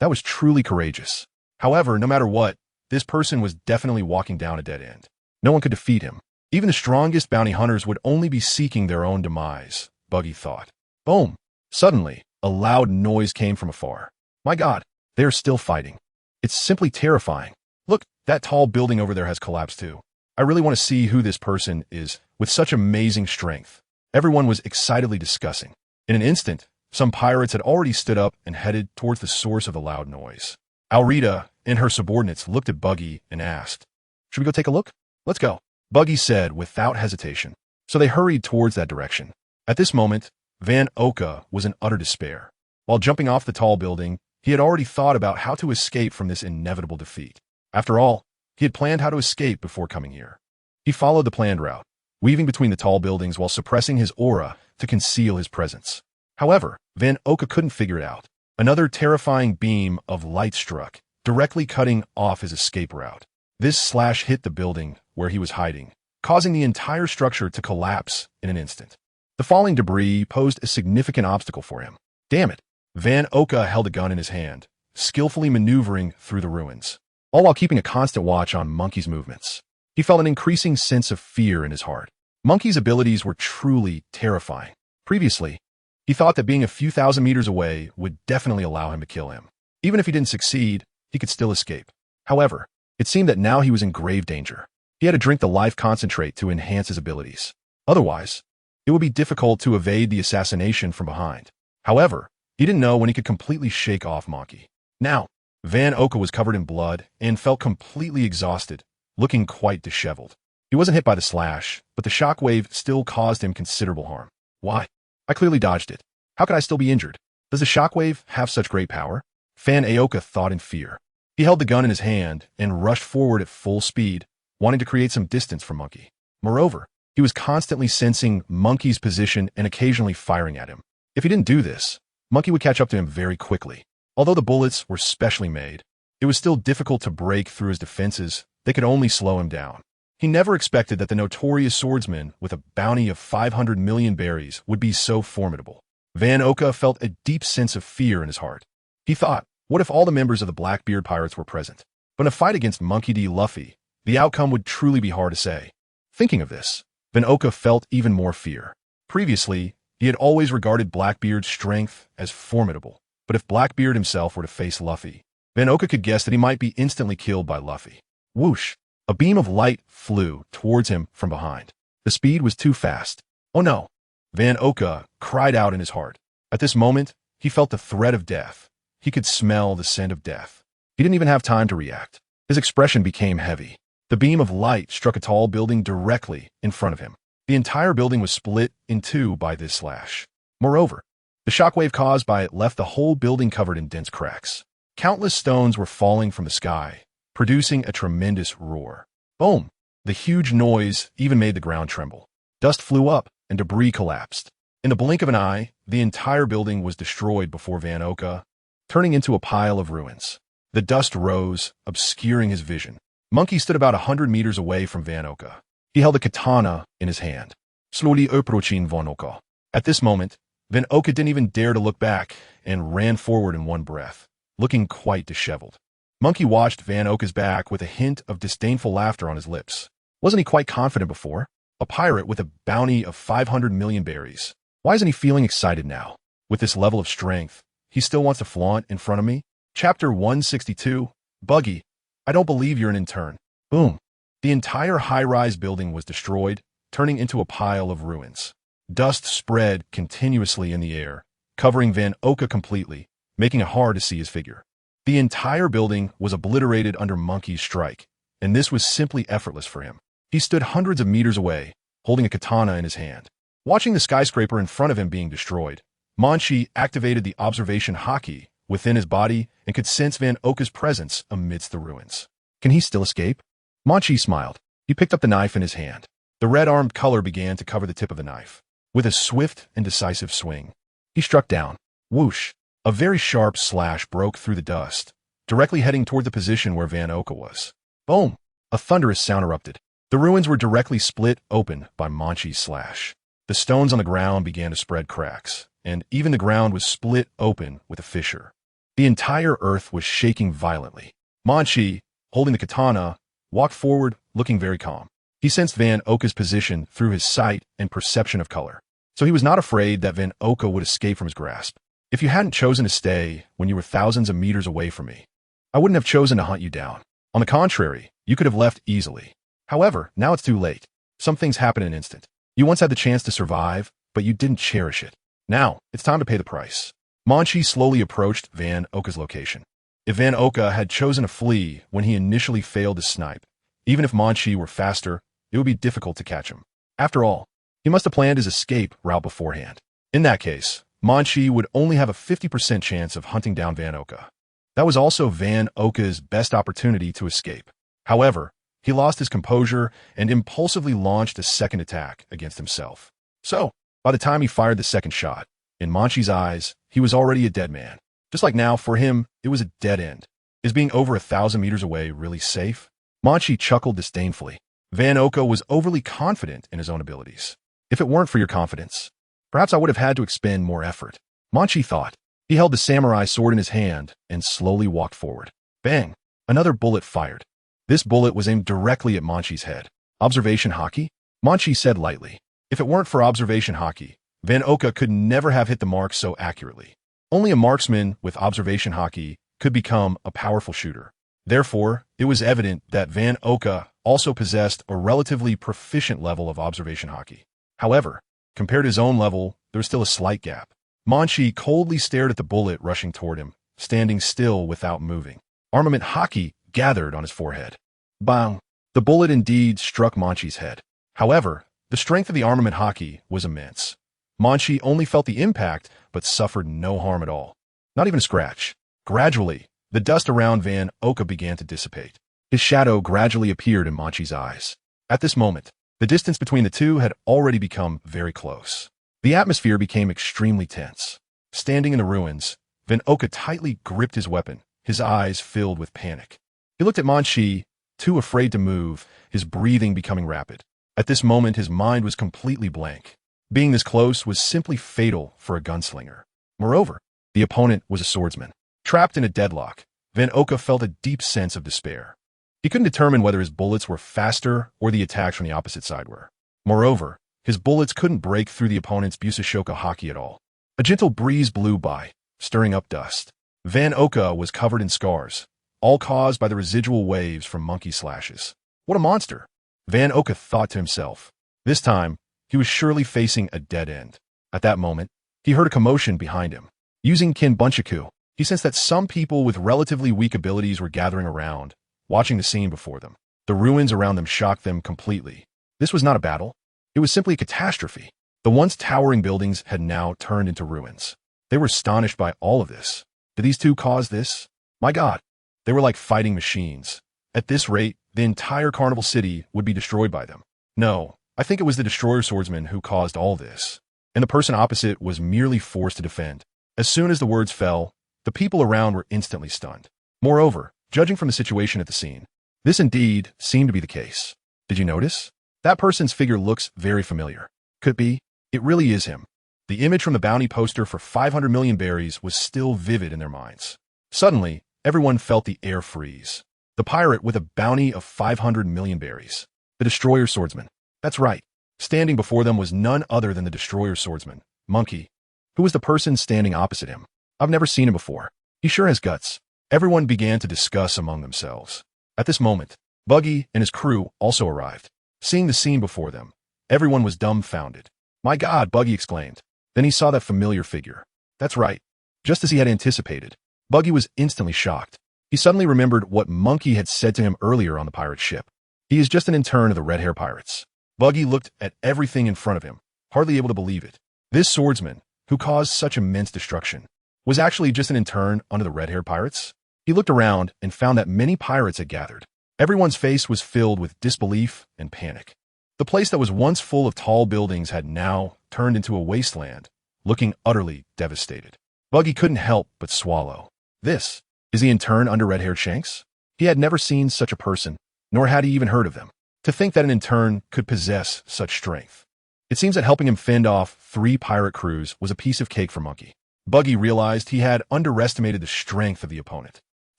That was truly courageous. However, no matter what, this person was definitely walking down a dead end. No one could defeat him. Even the strongest bounty hunters would only be seeking their own demise, Buggy thought. Boom! Suddenly, a loud noise came from afar. My God, they are still fighting. It's simply terrifying. Look, that tall building over there has collapsed too. I really want to see who this person is with such amazing strength. Everyone was excitedly discussing. In an instant, some pirates had already stood up and headed towards the source of the loud noise. Alrita and her subordinates looked at Buggy and asked, "Should we go take a look?" "Let's go," Buggy said without hesitation. So they hurried towards that direction. At this moment, Van Oka was in utter despair. While jumping off the tall building, he had already thought about how to escape from this inevitable defeat. After all, he had planned how to escape before coming here. He followed the planned route, weaving between the tall buildings while suppressing his aura to conceal his presence. However, Van Oka couldn't figure it out. Another terrifying beam of light struck, directly cutting off his escape route. This slash hit the building where he was hiding, causing the entire structure to collapse in an instant. The falling debris posed a significant obstacle for him. Damn it! Van Oka held a gun in his hand, skillfully maneuvering through the ruins, all while keeping a constant watch on Monkey's movements. He felt an increasing sense of fear in his heart. Monkey's abilities were truly terrifying. Previously, he thought that being a few thousand meters away would definitely allow him to kill him. Even if he didn't succeed, he could still escape. However, it seemed that now he was in grave danger. He had to drink the life concentrate to enhance his abilities. Otherwise, it would be difficult to evade the assassination from behind. However, he didn't know when he could completely shake off Monkey. Now, Van Oka was covered in blood and felt completely exhausted, looking quite disheveled. He wasn't hit by the slash, but the shockwave still caused him considerable harm. Why? I clearly dodged it. How could I still be injured? Does the shockwave have such great power? Van Oka thought in fear. He held the gun in his hand and rushed forward at full speed, wanting to create some distance from Monkey. Moreover, he was constantly sensing Monkey's position and occasionally firing at him. If he didn't do this, Monkey would catch up to him very quickly. Although the bullets were specially made, it was still difficult to break through his defenses. They could only slow him down. He never expected that the notorious swordsman with a bounty of 500 million berries would be so formidable. Van Oka felt a deep sense of fear in his heart. He thought, what if all the members of the Blackbeard pirates were present? But in a fight against Monkey D. Luffy, the outcome would truly be hard to say. Thinking of this, Van Oka felt even more fear. Previously, he had always regarded Blackbeard's strength as formidable, but if Blackbeard himself were to face Luffy, Van Oka could guess that he might be instantly killed by Luffy. Whoosh! A beam of light flew towards him from behind. The speed was too fast. Oh no! Van Oka cried out in his heart. At this moment, he felt the threat of death. He could smell the scent of death. He didn't even have time to react. His expression became heavy. The beam of light struck a tall building directly in front of him. The entire building was split in two by this slash. Moreover, the shockwave caused by it left the whole building covered in dense cracks. Countless stones were falling from the sky, producing a tremendous roar. Boom! The huge noise even made the ground tremble. Dust flew up and debris collapsed. In the blink of an eye, the entire building was destroyed before Van Oka, turning into a pile of ruins. The dust rose, obscuring his vision. Monkey stood about 100 meters away from Van Oka. He held a katana in his hand. Slowly approaching Van Oka. At this moment, Van Oka didn't even dare to look back and ran forward in one breath, looking quite disheveled. Monkey watched Van Oka's back with a hint of disdainful laughter on his lips. Wasn't he quite confident before? A pirate with a bounty of 500 million berries. Why isn't he feeling excited now? With this level of strength, he still wants to flaunt in front of me? Chapter 162, Buggy, I don't believe you're an intern. Boom. The entire high-rise building was destroyed, turning into a pile of ruins. Dust spread continuously in the air, covering Van Oka completely, making it hard to see his figure. The entire building was obliterated under Monkey's strike, and this was simply effortless for him. He stood hundreds of meters away, holding a katana in his hand. Watching the skyscraper in front of him being destroyed, Munchie activated the observation Haki within his body and could sense Van Oka's presence amidst the ruins. Can he still escape? Munchie smiled. He picked up the knife in his hand. The red-armed color began to cover the tip of the knife. With a swift and decisive swing, he struck down. Whoosh! A very sharp slash broke through the dust, directly heading toward the position where Van Oka was. Boom! A thunderous sound erupted. The ruins were directly split open by Munchie's slash. The stones on the ground began to spread cracks, and even the ground was split open with a fissure. The entire earth was shaking violently. Munchie, holding the katana, walked forward, looking very calm. He sensed Van Oka's position through his sight and perception of color, so he was not afraid that Van Oka would escape from his grasp. If you hadn't chosen to stay when you were thousands of meters away from me, I wouldn't have chosen to hunt you down. On the contrary, you could have left easily. However, now it's too late. Some things happen in an instant. You once had the chance to survive, but you didn't cherish it. Now, it's time to pay the price. Munchie slowly approached Van Oka's location. If Van Oka had chosen to flee when he initially failed to snipe, even if Munchie were faster, it would be difficult to catch him. After all, he must have planned his escape route beforehand. In that case, Munchie would only have a 50% chance of hunting down Van Oka. That was also Van Oka's best opportunity to escape. However, he lost his composure and impulsively launched a second attack against himself. So, by the time he fired the second shot, in Munchie's eyes, he was already a dead man. Just like now, for him, it was a dead end. Is being over 1,000 meters away really safe? Munchie chuckled disdainfully. Van Oka was overly confident in his own abilities. If it weren't for your confidence, perhaps I would have had to expend more effort. Munchie thought. He held the samurai sword in his hand and slowly walked forward. Bang! Another bullet fired. This bullet was aimed directly at Munchie's head. Observation Haki? Munchie said lightly. If it weren't for observation Haki, Van Oka could never have hit the mark so accurately. Only a marksman with observation Haki could become a powerful shooter. Therefore, it was evident that Van Oka also possessed a relatively proficient level of observation Haki. However, compared to his own level, there was still a slight gap. Munchie coldly stared at the bullet rushing toward him, standing still without moving. Armament Haki gathered on his forehead. Bang! The bullet indeed struck Munchie's head. However, the strength of the armament Haki was immense. Munchie only felt the impact, but suffered no harm at all. Not even a scratch. Gradually, the dust around Van Oka began to dissipate. His shadow gradually appeared in Munchie's eyes. At this moment, the distance between the two had already become very close. The atmosphere became extremely tense. Standing in the ruins, Van Oka tightly gripped his weapon, his eyes filled with panic. He looked at Munchie, too afraid to move, his breathing becoming rapid. At this moment, his mind was completely blank. Being this close was simply fatal for a gunslinger. Moreover, the opponent was a swordsman. Trapped in a deadlock, Van Oka felt a deep sense of despair. He couldn't determine whether his bullets were faster or the attacks from the opposite side were. Moreover, his bullets couldn't break through the opponent's Busashoka Haki at all. A gentle breeze blew by, stirring up dust. Van Oka was covered in scars, all caused by the residual waves from monkey slashes. What a monster! Van Oka thought to himself. This time, he was surely facing a dead end. At that moment, he heard a commotion behind him. Using Kinbunchaku, he sensed that some people with relatively weak abilities were gathering around, watching the scene before them. The ruins around them shocked them completely. This was not a battle. It was simply a catastrophe. The once towering buildings had now turned into ruins. They were astonished by all of this. Did these two cause this? My God, they were like fighting machines. At this rate, the entire Carnival City would be destroyed by them. No, I think it was the Destroyer Swordsman who caused all this. And the person opposite was merely forced to defend. As soon as the words fell, the people around were instantly stunned. Moreover, judging from the situation at the scene, this indeed seemed to be the case. Did you notice? That person's figure looks very familiar. Could be. It really is him. The image from the bounty poster for 500 million berries was still vivid in their minds. Suddenly, everyone felt the air freeze. The pirate with a bounty of 500 million berries. The Destroyer Swordsman. That's right. Standing before them was none other than the Destroyer Swordsman, Munchie. Who was the person standing opposite him? I've never seen him before. He sure has guts. Everyone began to discuss among themselves. At this moment, Buggy and his crew also arrived. Seeing the scene before them, everyone was dumbfounded. My God, Buggy exclaimed. Then he saw that familiar figure. That's right. Just as he had anticipated, Buggy was instantly shocked. He suddenly remembered what Munchie had said to him earlier on the pirate ship. He is just an intern of the Red Hair Pirates. Buggy looked at everything in front of him, hardly able to believe it. This swordsman, who caused such immense destruction, was actually just an intern under the Red Hair Pirates. He looked around and found that many pirates had gathered. Everyone's face was filled with disbelief and panic. The place that was once full of tall buildings had now turned into a wasteland, looking utterly devastated. Buggy couldn't help but swallow. This is the intern under red-haired Shanks? He had never seen such a person, nor had he even heard of them. To think that an intern could possess such strength. It seems that helping him fend off 3 pirate crews was a piece of cake for Munchie. Buggy realized he had underestimated the strength of the opponent.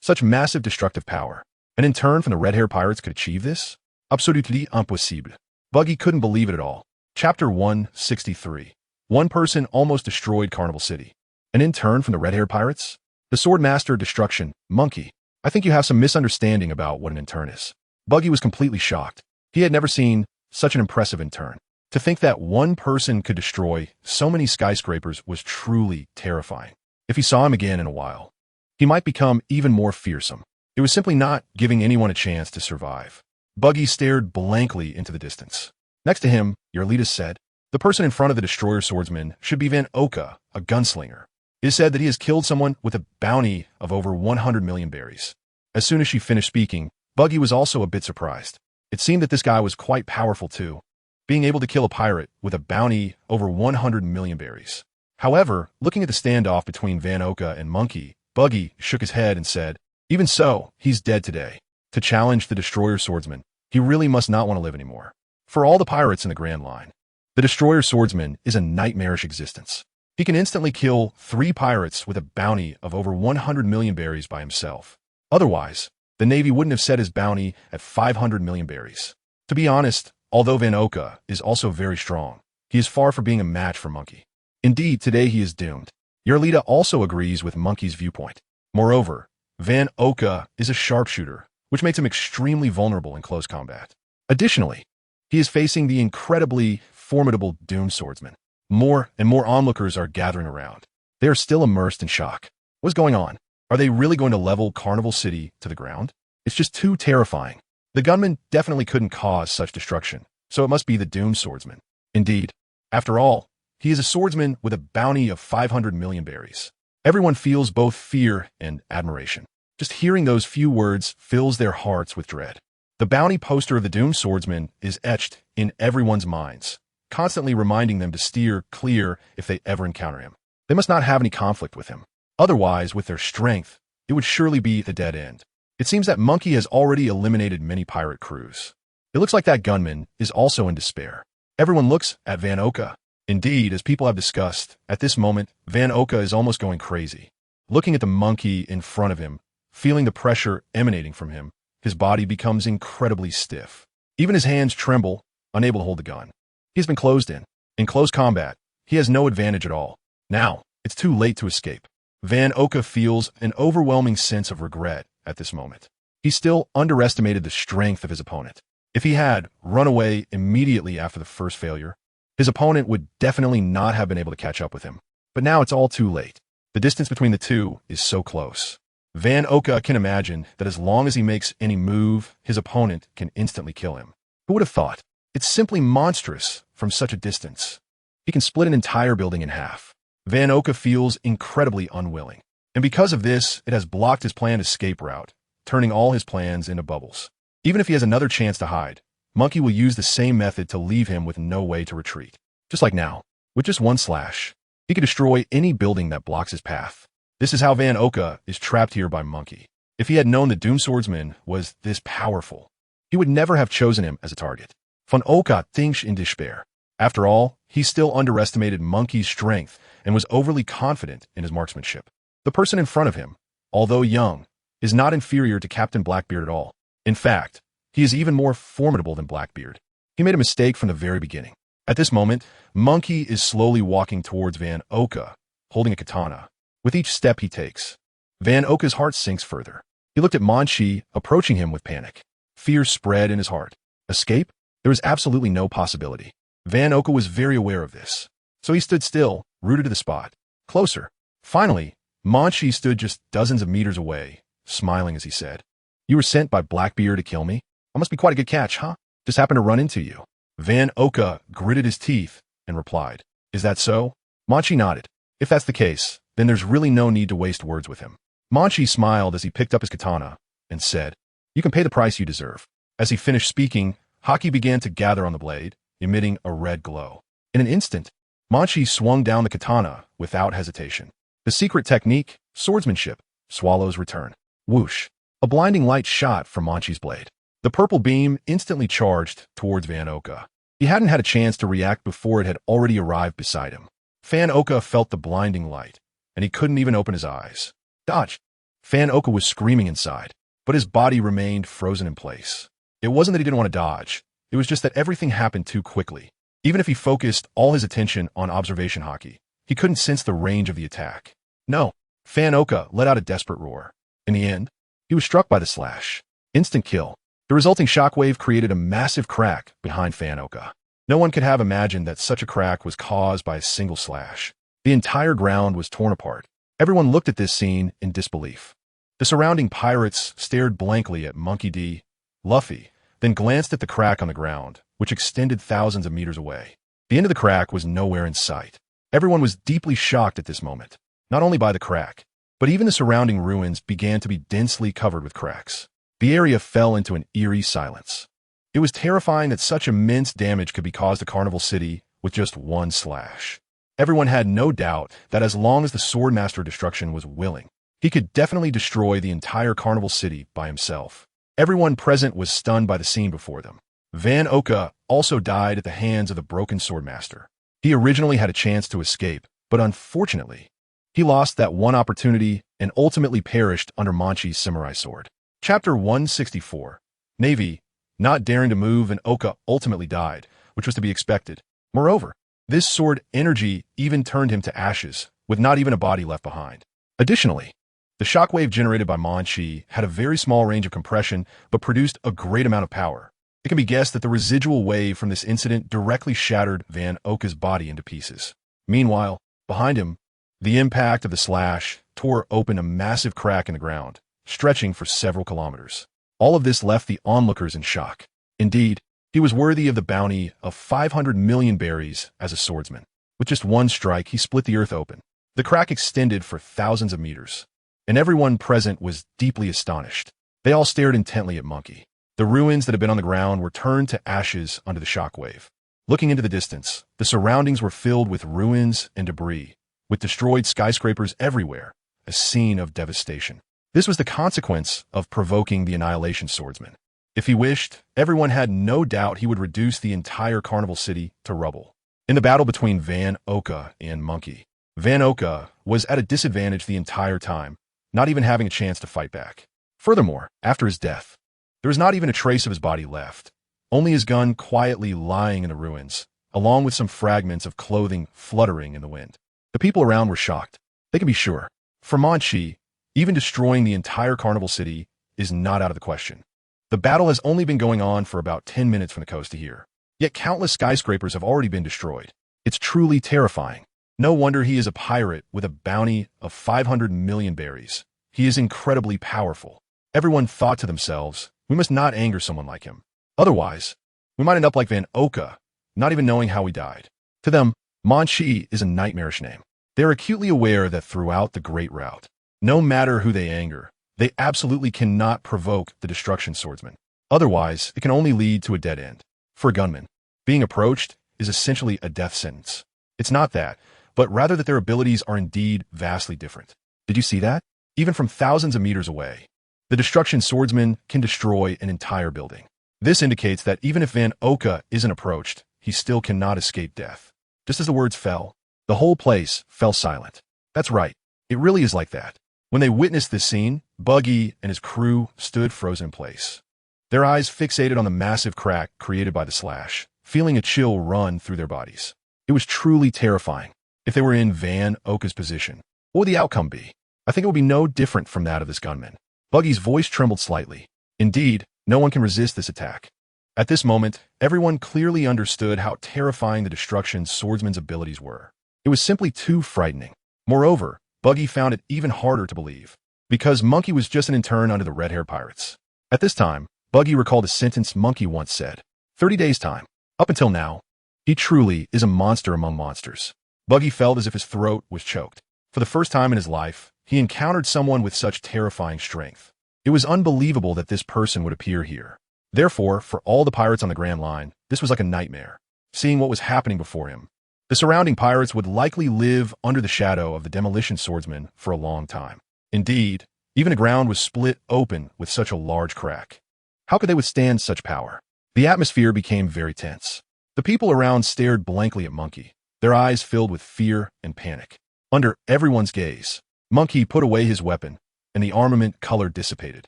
Such massive destructive power. An intern from the Red Hair Pirates could achieve this? Absolutely impossible. Buggy couldn't believe it at all. Chapter 163. One person almost destroyed Carnival City. An intern from the Red Hair Pirates? The Swordmaster of Destruction, Munchie. I think you have some misunderstanding about what an intern is. Buggy was completely shocked. He had never seen such an impressive intern. To think that one person could destroy so many skyscrapers was truly terrifying. If he saw him again in a while, he might become even more fearsome. It was simply not giving anyone a chance to survive. Buggy stared blankly into the distance. Next to him, Yarlita said, the person in front of the Destroyer Swordsman should be Van Oka, a gunslinger. It is said that he has killed someone with a bounty of over 100 million berries. As soon as she finished speaking, Buggy was also a bit surprised. It seemed that this guy was quite powerful too, being able to kill a pirate with a bounty over 100 million berries. However, looking at the standoff between Van Oka and Munchie, Buggy shook his head and said, Even so, he's dead today. To challenge the Destroyer Swordsman, he really must not want to live anymore. For all the pirates in the Grand Line, the Destroyer Swordsman is a nightmarish existence. He can instantly kill 3 pirates with a bounty of over 100 million berries by himself. Otherwise, the Navy wouldn't have set his bounty at 500 million berries. To be honest, although Van Oka is also very strong, he is far from being a match for Munchie. Indeed, today he is doomed. Yarlita also agrees with Munchie's viewpoint. Moreover, Van Oka is a sharpshooter, which makes him extremely vulnerable in close combat. Additionally, he is facing the incredibly formidable Doom Swordsman. More and more onlookers are gathering around. They are still immersed in shock. What's going on? Are they really going to level Carnival City to the ground? It's just too terrifying. The gunman definitely couldn't cause such destruction, so it must be the Doom Swordsman. Indeed, after all, he is a swordsman with a bounty of 500 million berries. Everyone feels both fear and admiration. Just hearing those few words fills their hearts with dread. The bounty poster of the Doom Swordsman is etched in everyone's minds, constantly reminding them to steer clear if they ever encounter him. They must not have any conflict with him. Otherwise, with their strength, it would surely be the dead end. It seems that Munchie has already eliminated many pirate crews. It looks like that gunman is also in despair. Everyone looks at Van Oka. Indeed, as people have discussed, at this moment, Van Oka is almost going crazy. Looking at the monkey in front of him, feeling the pressure emanating from him, his body becomes incredibly stiff. Even his hands tremble, unable to hold the gun. He has been closed in. In close combat, he has no advantage at all. Now, it's too late to escape. Van Oka feels an overwhelming sense of regret at this moment. He still underestimated the strength of his opponent. If he had run away immediately after the first failure, his opponent would definitely not have been able to catch up with him. But now it's all too late. The distance between the two is so close. Van Oka can imagine that as long as he makes any move, his opponent can instantly kill him. Who would have thought? It's simply monstrous from such a distance. He can split an entire building in half. Van Oka feels incredibly unwilling. And because of this, it has blocked his planned escape route, turning all his plans into bubbles. Even if he has another chance to hide, Munchie will use the same method to leave him with no way to retreat. Just like now, with just one slash, he could destroy any building that blocks his path. This is how Van Oka is trapped here by Munchie. If he had known the Doom Swordsman was this powerful, he would never have chosen him as a target. Van Oka thinks in despair. After all, he still underestimated Munchie's strength and was overly confident in his marksmanship. The person in front of him, although young, is not inferior to Captain Blackbeard at all. In fact, he is even more formidable than Blackbeard. He made a mistake from the very beginning. At this moment, Munchie is slowly walking towards Van Oka, holding a katana. With each step he takes, Van Oka's heart sinks further. He looked at Munchie, approaching him with panic. Fear spread in his heart. Escape? There was absolutely no possibility. Van Oka was very aware of this. So he stood still, rooted to the spot. Closer. Finally, Munchie stood just dozens of meters away, smiling as he said, "You were sent by Blackbeard to kill me? I must be quite a good catch, huh? Just happened to run into you." Van Oka gritted his teeth and replied, "Is that so?" Munchie nodded. "If that's the case, then there's really no need to waste words with him." Munchie smiled as he picked up his katana and said, "You can pay the price you deserve." As he finished speaking, Haki began to gather on the blade, emitting a red glow. In an instant, Munchie swung down the katana without hesitation. The secret technique, swordsmanship, Swallow's return. Whoosh! A blinding light shot from Munchie's blade. The purple beam instantly charged towards Van Oka. He hadn't had a chance to react before it had already arrived beside him. Van Oka felt the blinding light, and he couldn't even open his eyes. Dodge! Van Oka was screaming inside, but his body remained frozen in place. It wasn't that he didn't want to dodge. It was just that everything happened too quickly. Even if he focused all his attention on observation Haki, he couldn't sense the range of the attack. No! Van Oka let out a desperate roar. In the end, he was struck by the slash. Instant kill. The resulting shockwave created a massive crack behind Van Oka. No one could have imagined that such a crack was caused by a single slash. The entire ground was torn apart. Everyone looked at this scene in disbelief. The surrounding pirates stared blankly at Monkey D. Luffy, then glanced at the crack on the ground, which extended thousands of meters away. The end of the crack was nowhere in sight. Everyone was deeply shocked at this moment, not only by the crack, but even the surrounding ruins began to be densely covered with cracks. The area fell into an eerie silence. It was terrifying that such immense damage could be caused to Carnival City with just one slash. Everyone had no doubt that as long as the Swordmaster of Destruction was willing, He could definitely destroy the entire carnival city by himself. Everyone present was stunned by the scene before them. Van Oka also died at the hands of the broken swordmaster. He originally had a chance to escape, but unfortunately, he lost that one opportunity and ultimately perished under Munchie's samurai sword. Chapter 164. Navy. Not daring to move, and Oka ultimately died, which was to be expected. Moreover, this sword energy even turned him to ashes, with not even a body left behind. Additionally, the shockwave generated by Munchie had a very small range of compression, but produced a great amount of power. It can be guessed that the residual wave from this incident directly shattered Van Oka's body into pieces. Meanwhile, behind him, the impact of the slash tore open a massive crack in the ground, stretching for several kilometers. All of this left the onlookers in shock. Indeed, he was worthy of the bounty of 500 million berries as a swordsman. With just one strike, he split the earth open. The crack extended for thousands of meters, and everyone present was deeply astonished. They all stared intently at Munchie. The ruins that had been on the ground were turned to ashes under the shockwave. Looking into the distance, the surroundings were filled with ruins and debris, with destroyed skyscrapers everywhere, a scene of devastation. This was the consequence of provoking the Annihilation Swordsman. If he wished, everyone had no doubt he would reduce the entire carnival city to rubble. In the battle between Van Oka and Munchie, Van Oka was at a disadvantage the entire time, not even having a chance to fight back. Furthermore, after his death, there was not even a trace of his body left, only his gun quietly lying in the ruins, along with some fragments of clothing fluttering in the wind. The people around were shocked. They can be sure. For Munchie, even destroying the entire carnival city is not out of the question. The battle has only been going on for about 10 minutes from the coast to here. Yet countless skyscrapers have already been destroyed. It's truly terrifying. No wonder he is a pirate with a bounty of 500 million berries. He is incredibly powerful. Everyone thought to themselves, we must not anger someone like him. Otherwise, we might end up like Van Oka, not even knowing how he died. To them, Munchie is a nightmarish name. They are acutely aware that throughout the Great Route, no matter who they anger, they absolutely cannot provoke the Destruction Swordsman. Otherwise, it can only lead to a dead end. For a gunman, being approached is essentially a death sentence. It's not that, but rather that their abilities are indeed vastly different. Did you see that? Even from thousands of meters away, the Destruction Swordsman can destroy an entire building. This indicates that even if Van Oka isn't approached, he still cannot escape death. Just as the words fell, the whole place fell silent. That's right, it really is like that. When they witnessed this scene, Buggy and his crew stood frozen in place, their eyes fixated on the massive crack created by the slash, feeling a chill run through their bodies. It was truly terrifying. If they were in Van Oka's position, what would the outcome be? I think it would be no different from that of this gunman. Buggy's voice trembled slightly. Indeed, no one can resist this attack. At this moment, everyone clearly understood how terrifying the Destruction Swordsman's abilities were. It was simply too frightening. Moreover, Buggy found it even harder to believe, because Munchie was just an intern under the red-haired pirates. At this time, Buggy recalled a sentence Munchie once said, 30 days time. Up until now, he truly is a monster among monsters. Buggy felt as if his throat was choked. For the first time in his life, he encountered someone with such terrifying strength. It was unbelievable that this person would appear here. Therefore, for all the pirates on the Grand Line, this was like a nightmare, seeing what was happening before him. The surrounding pirates would likely live under the shadow of the Demolition Swordsman for a long time. Indeed, even the ground was split open with such a large crack. How could they withstand such power? The atmosphere became very tense. The people around stared blankly at Munchie, their eyes filled with fear and panic. Under everyone's gaze, Munchie put away his weapon, and the armament color dissipated.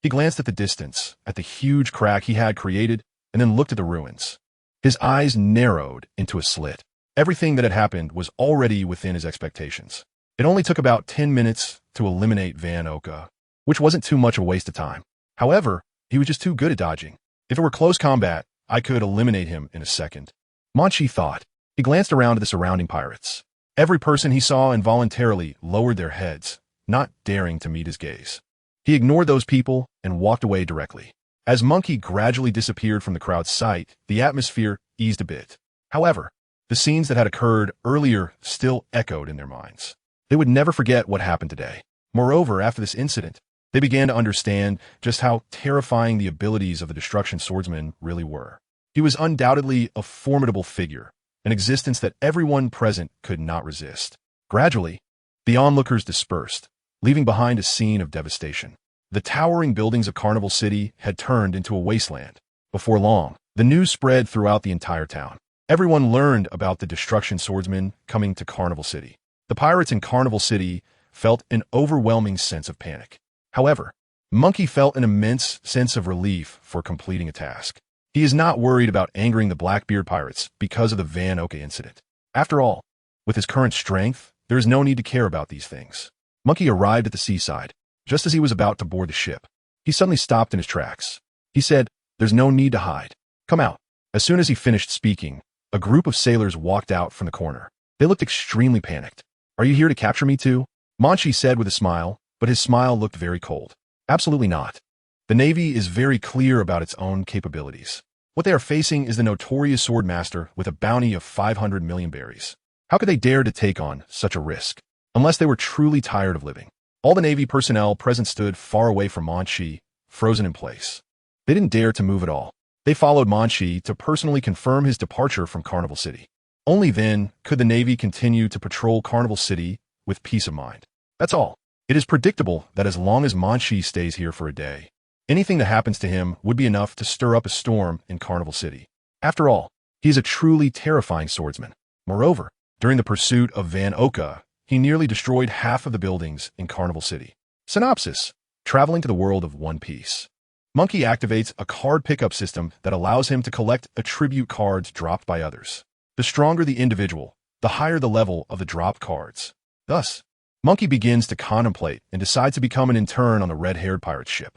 He glanced at the distance, at the huge crack he had created, and then looked at the ruins. His eyes narrowed into a slit. Everything that had happened was already within his expectations. It only took about 10 minutes to eliminate Van Oka, which wasn't too much a waste of time. However, he was just too good at dodging. If it were close combat, I could eliminate him in a second. Munchie thought. He glanced around at the surrounding pirates. Every person he saw involuntarily lowered their heads, not daring to meet his gaze. He ignored those people and walked away directly. As Munchie gradually disappeared from the crowd's sight, the atmosphere eased a bit. However, the scenes that had occurred earlier still echoed in their minds. They would never forget what happened today. Moreover, after this incident, they began to understand just how terrifying the abilities of the Destruction Swordsman really were. He was undoubtedly a formidable figure, an existence that everyone present could not resist. Gradually, the onlookers dispersed, leaving behind a scene of devastation. The towering buildings of Carnival City had turned into a wasteland. Before long, the news spread throughout the entire town. Everyone learned about the destruction swordsmen coming to Carnival City. The pirates in Carnival City felt an overwhelming sense of panic. However, Munchie felt an immense sense of relief for completing a task. He is not worried about angering the Blackbeard pirates because of the Van Oka incident. After all, with his current strength, there is no need to care about these things. Munchie arrived at the seaside. Just as he was about to board the ship, he suddenly stopped in his tracks. He said, "There's no need to hide. Come out." As soon as he finished speaking, a group of sailors walked out from the corner. They looked extremely panicked. "Are you here to capture me too?" Munchie said with a smile, but his smile looked very cold. "Absolutely not. The Navy is very clear about its own capabilities. What they are facing is the notorious swordmaster with a bounty of 500 million berries. How could they dare to take on such a risk? Unless they were truly tired of living." All the Navy personnel present stood far away from Munchie, frozen in place. They didn't dare to move at all. They followed Munchie to personally confirm his departure from Carnival City. Only then could the Navy continue to patrol Carnival City with peace of mind. That's all. It is predictable that as long as Munchie stays here for a day, anything that happens to him would be enough to stir up a storm in Carnival City. After all, he is a truly terrifying swordsman. Moreover, during the pursuit of Van Oka, he nearly destroyed half of the buildings in Carnival City. Synopsis: traveling to the world of One Piece. Munchie activates a card pickup system that allows him to collect attribute cards dropped by others. The stronger the individual, the higher the level of the dropped cards. Thus, Munchie begins to contemplate and decides to become an intern on the red-haired pirate ship.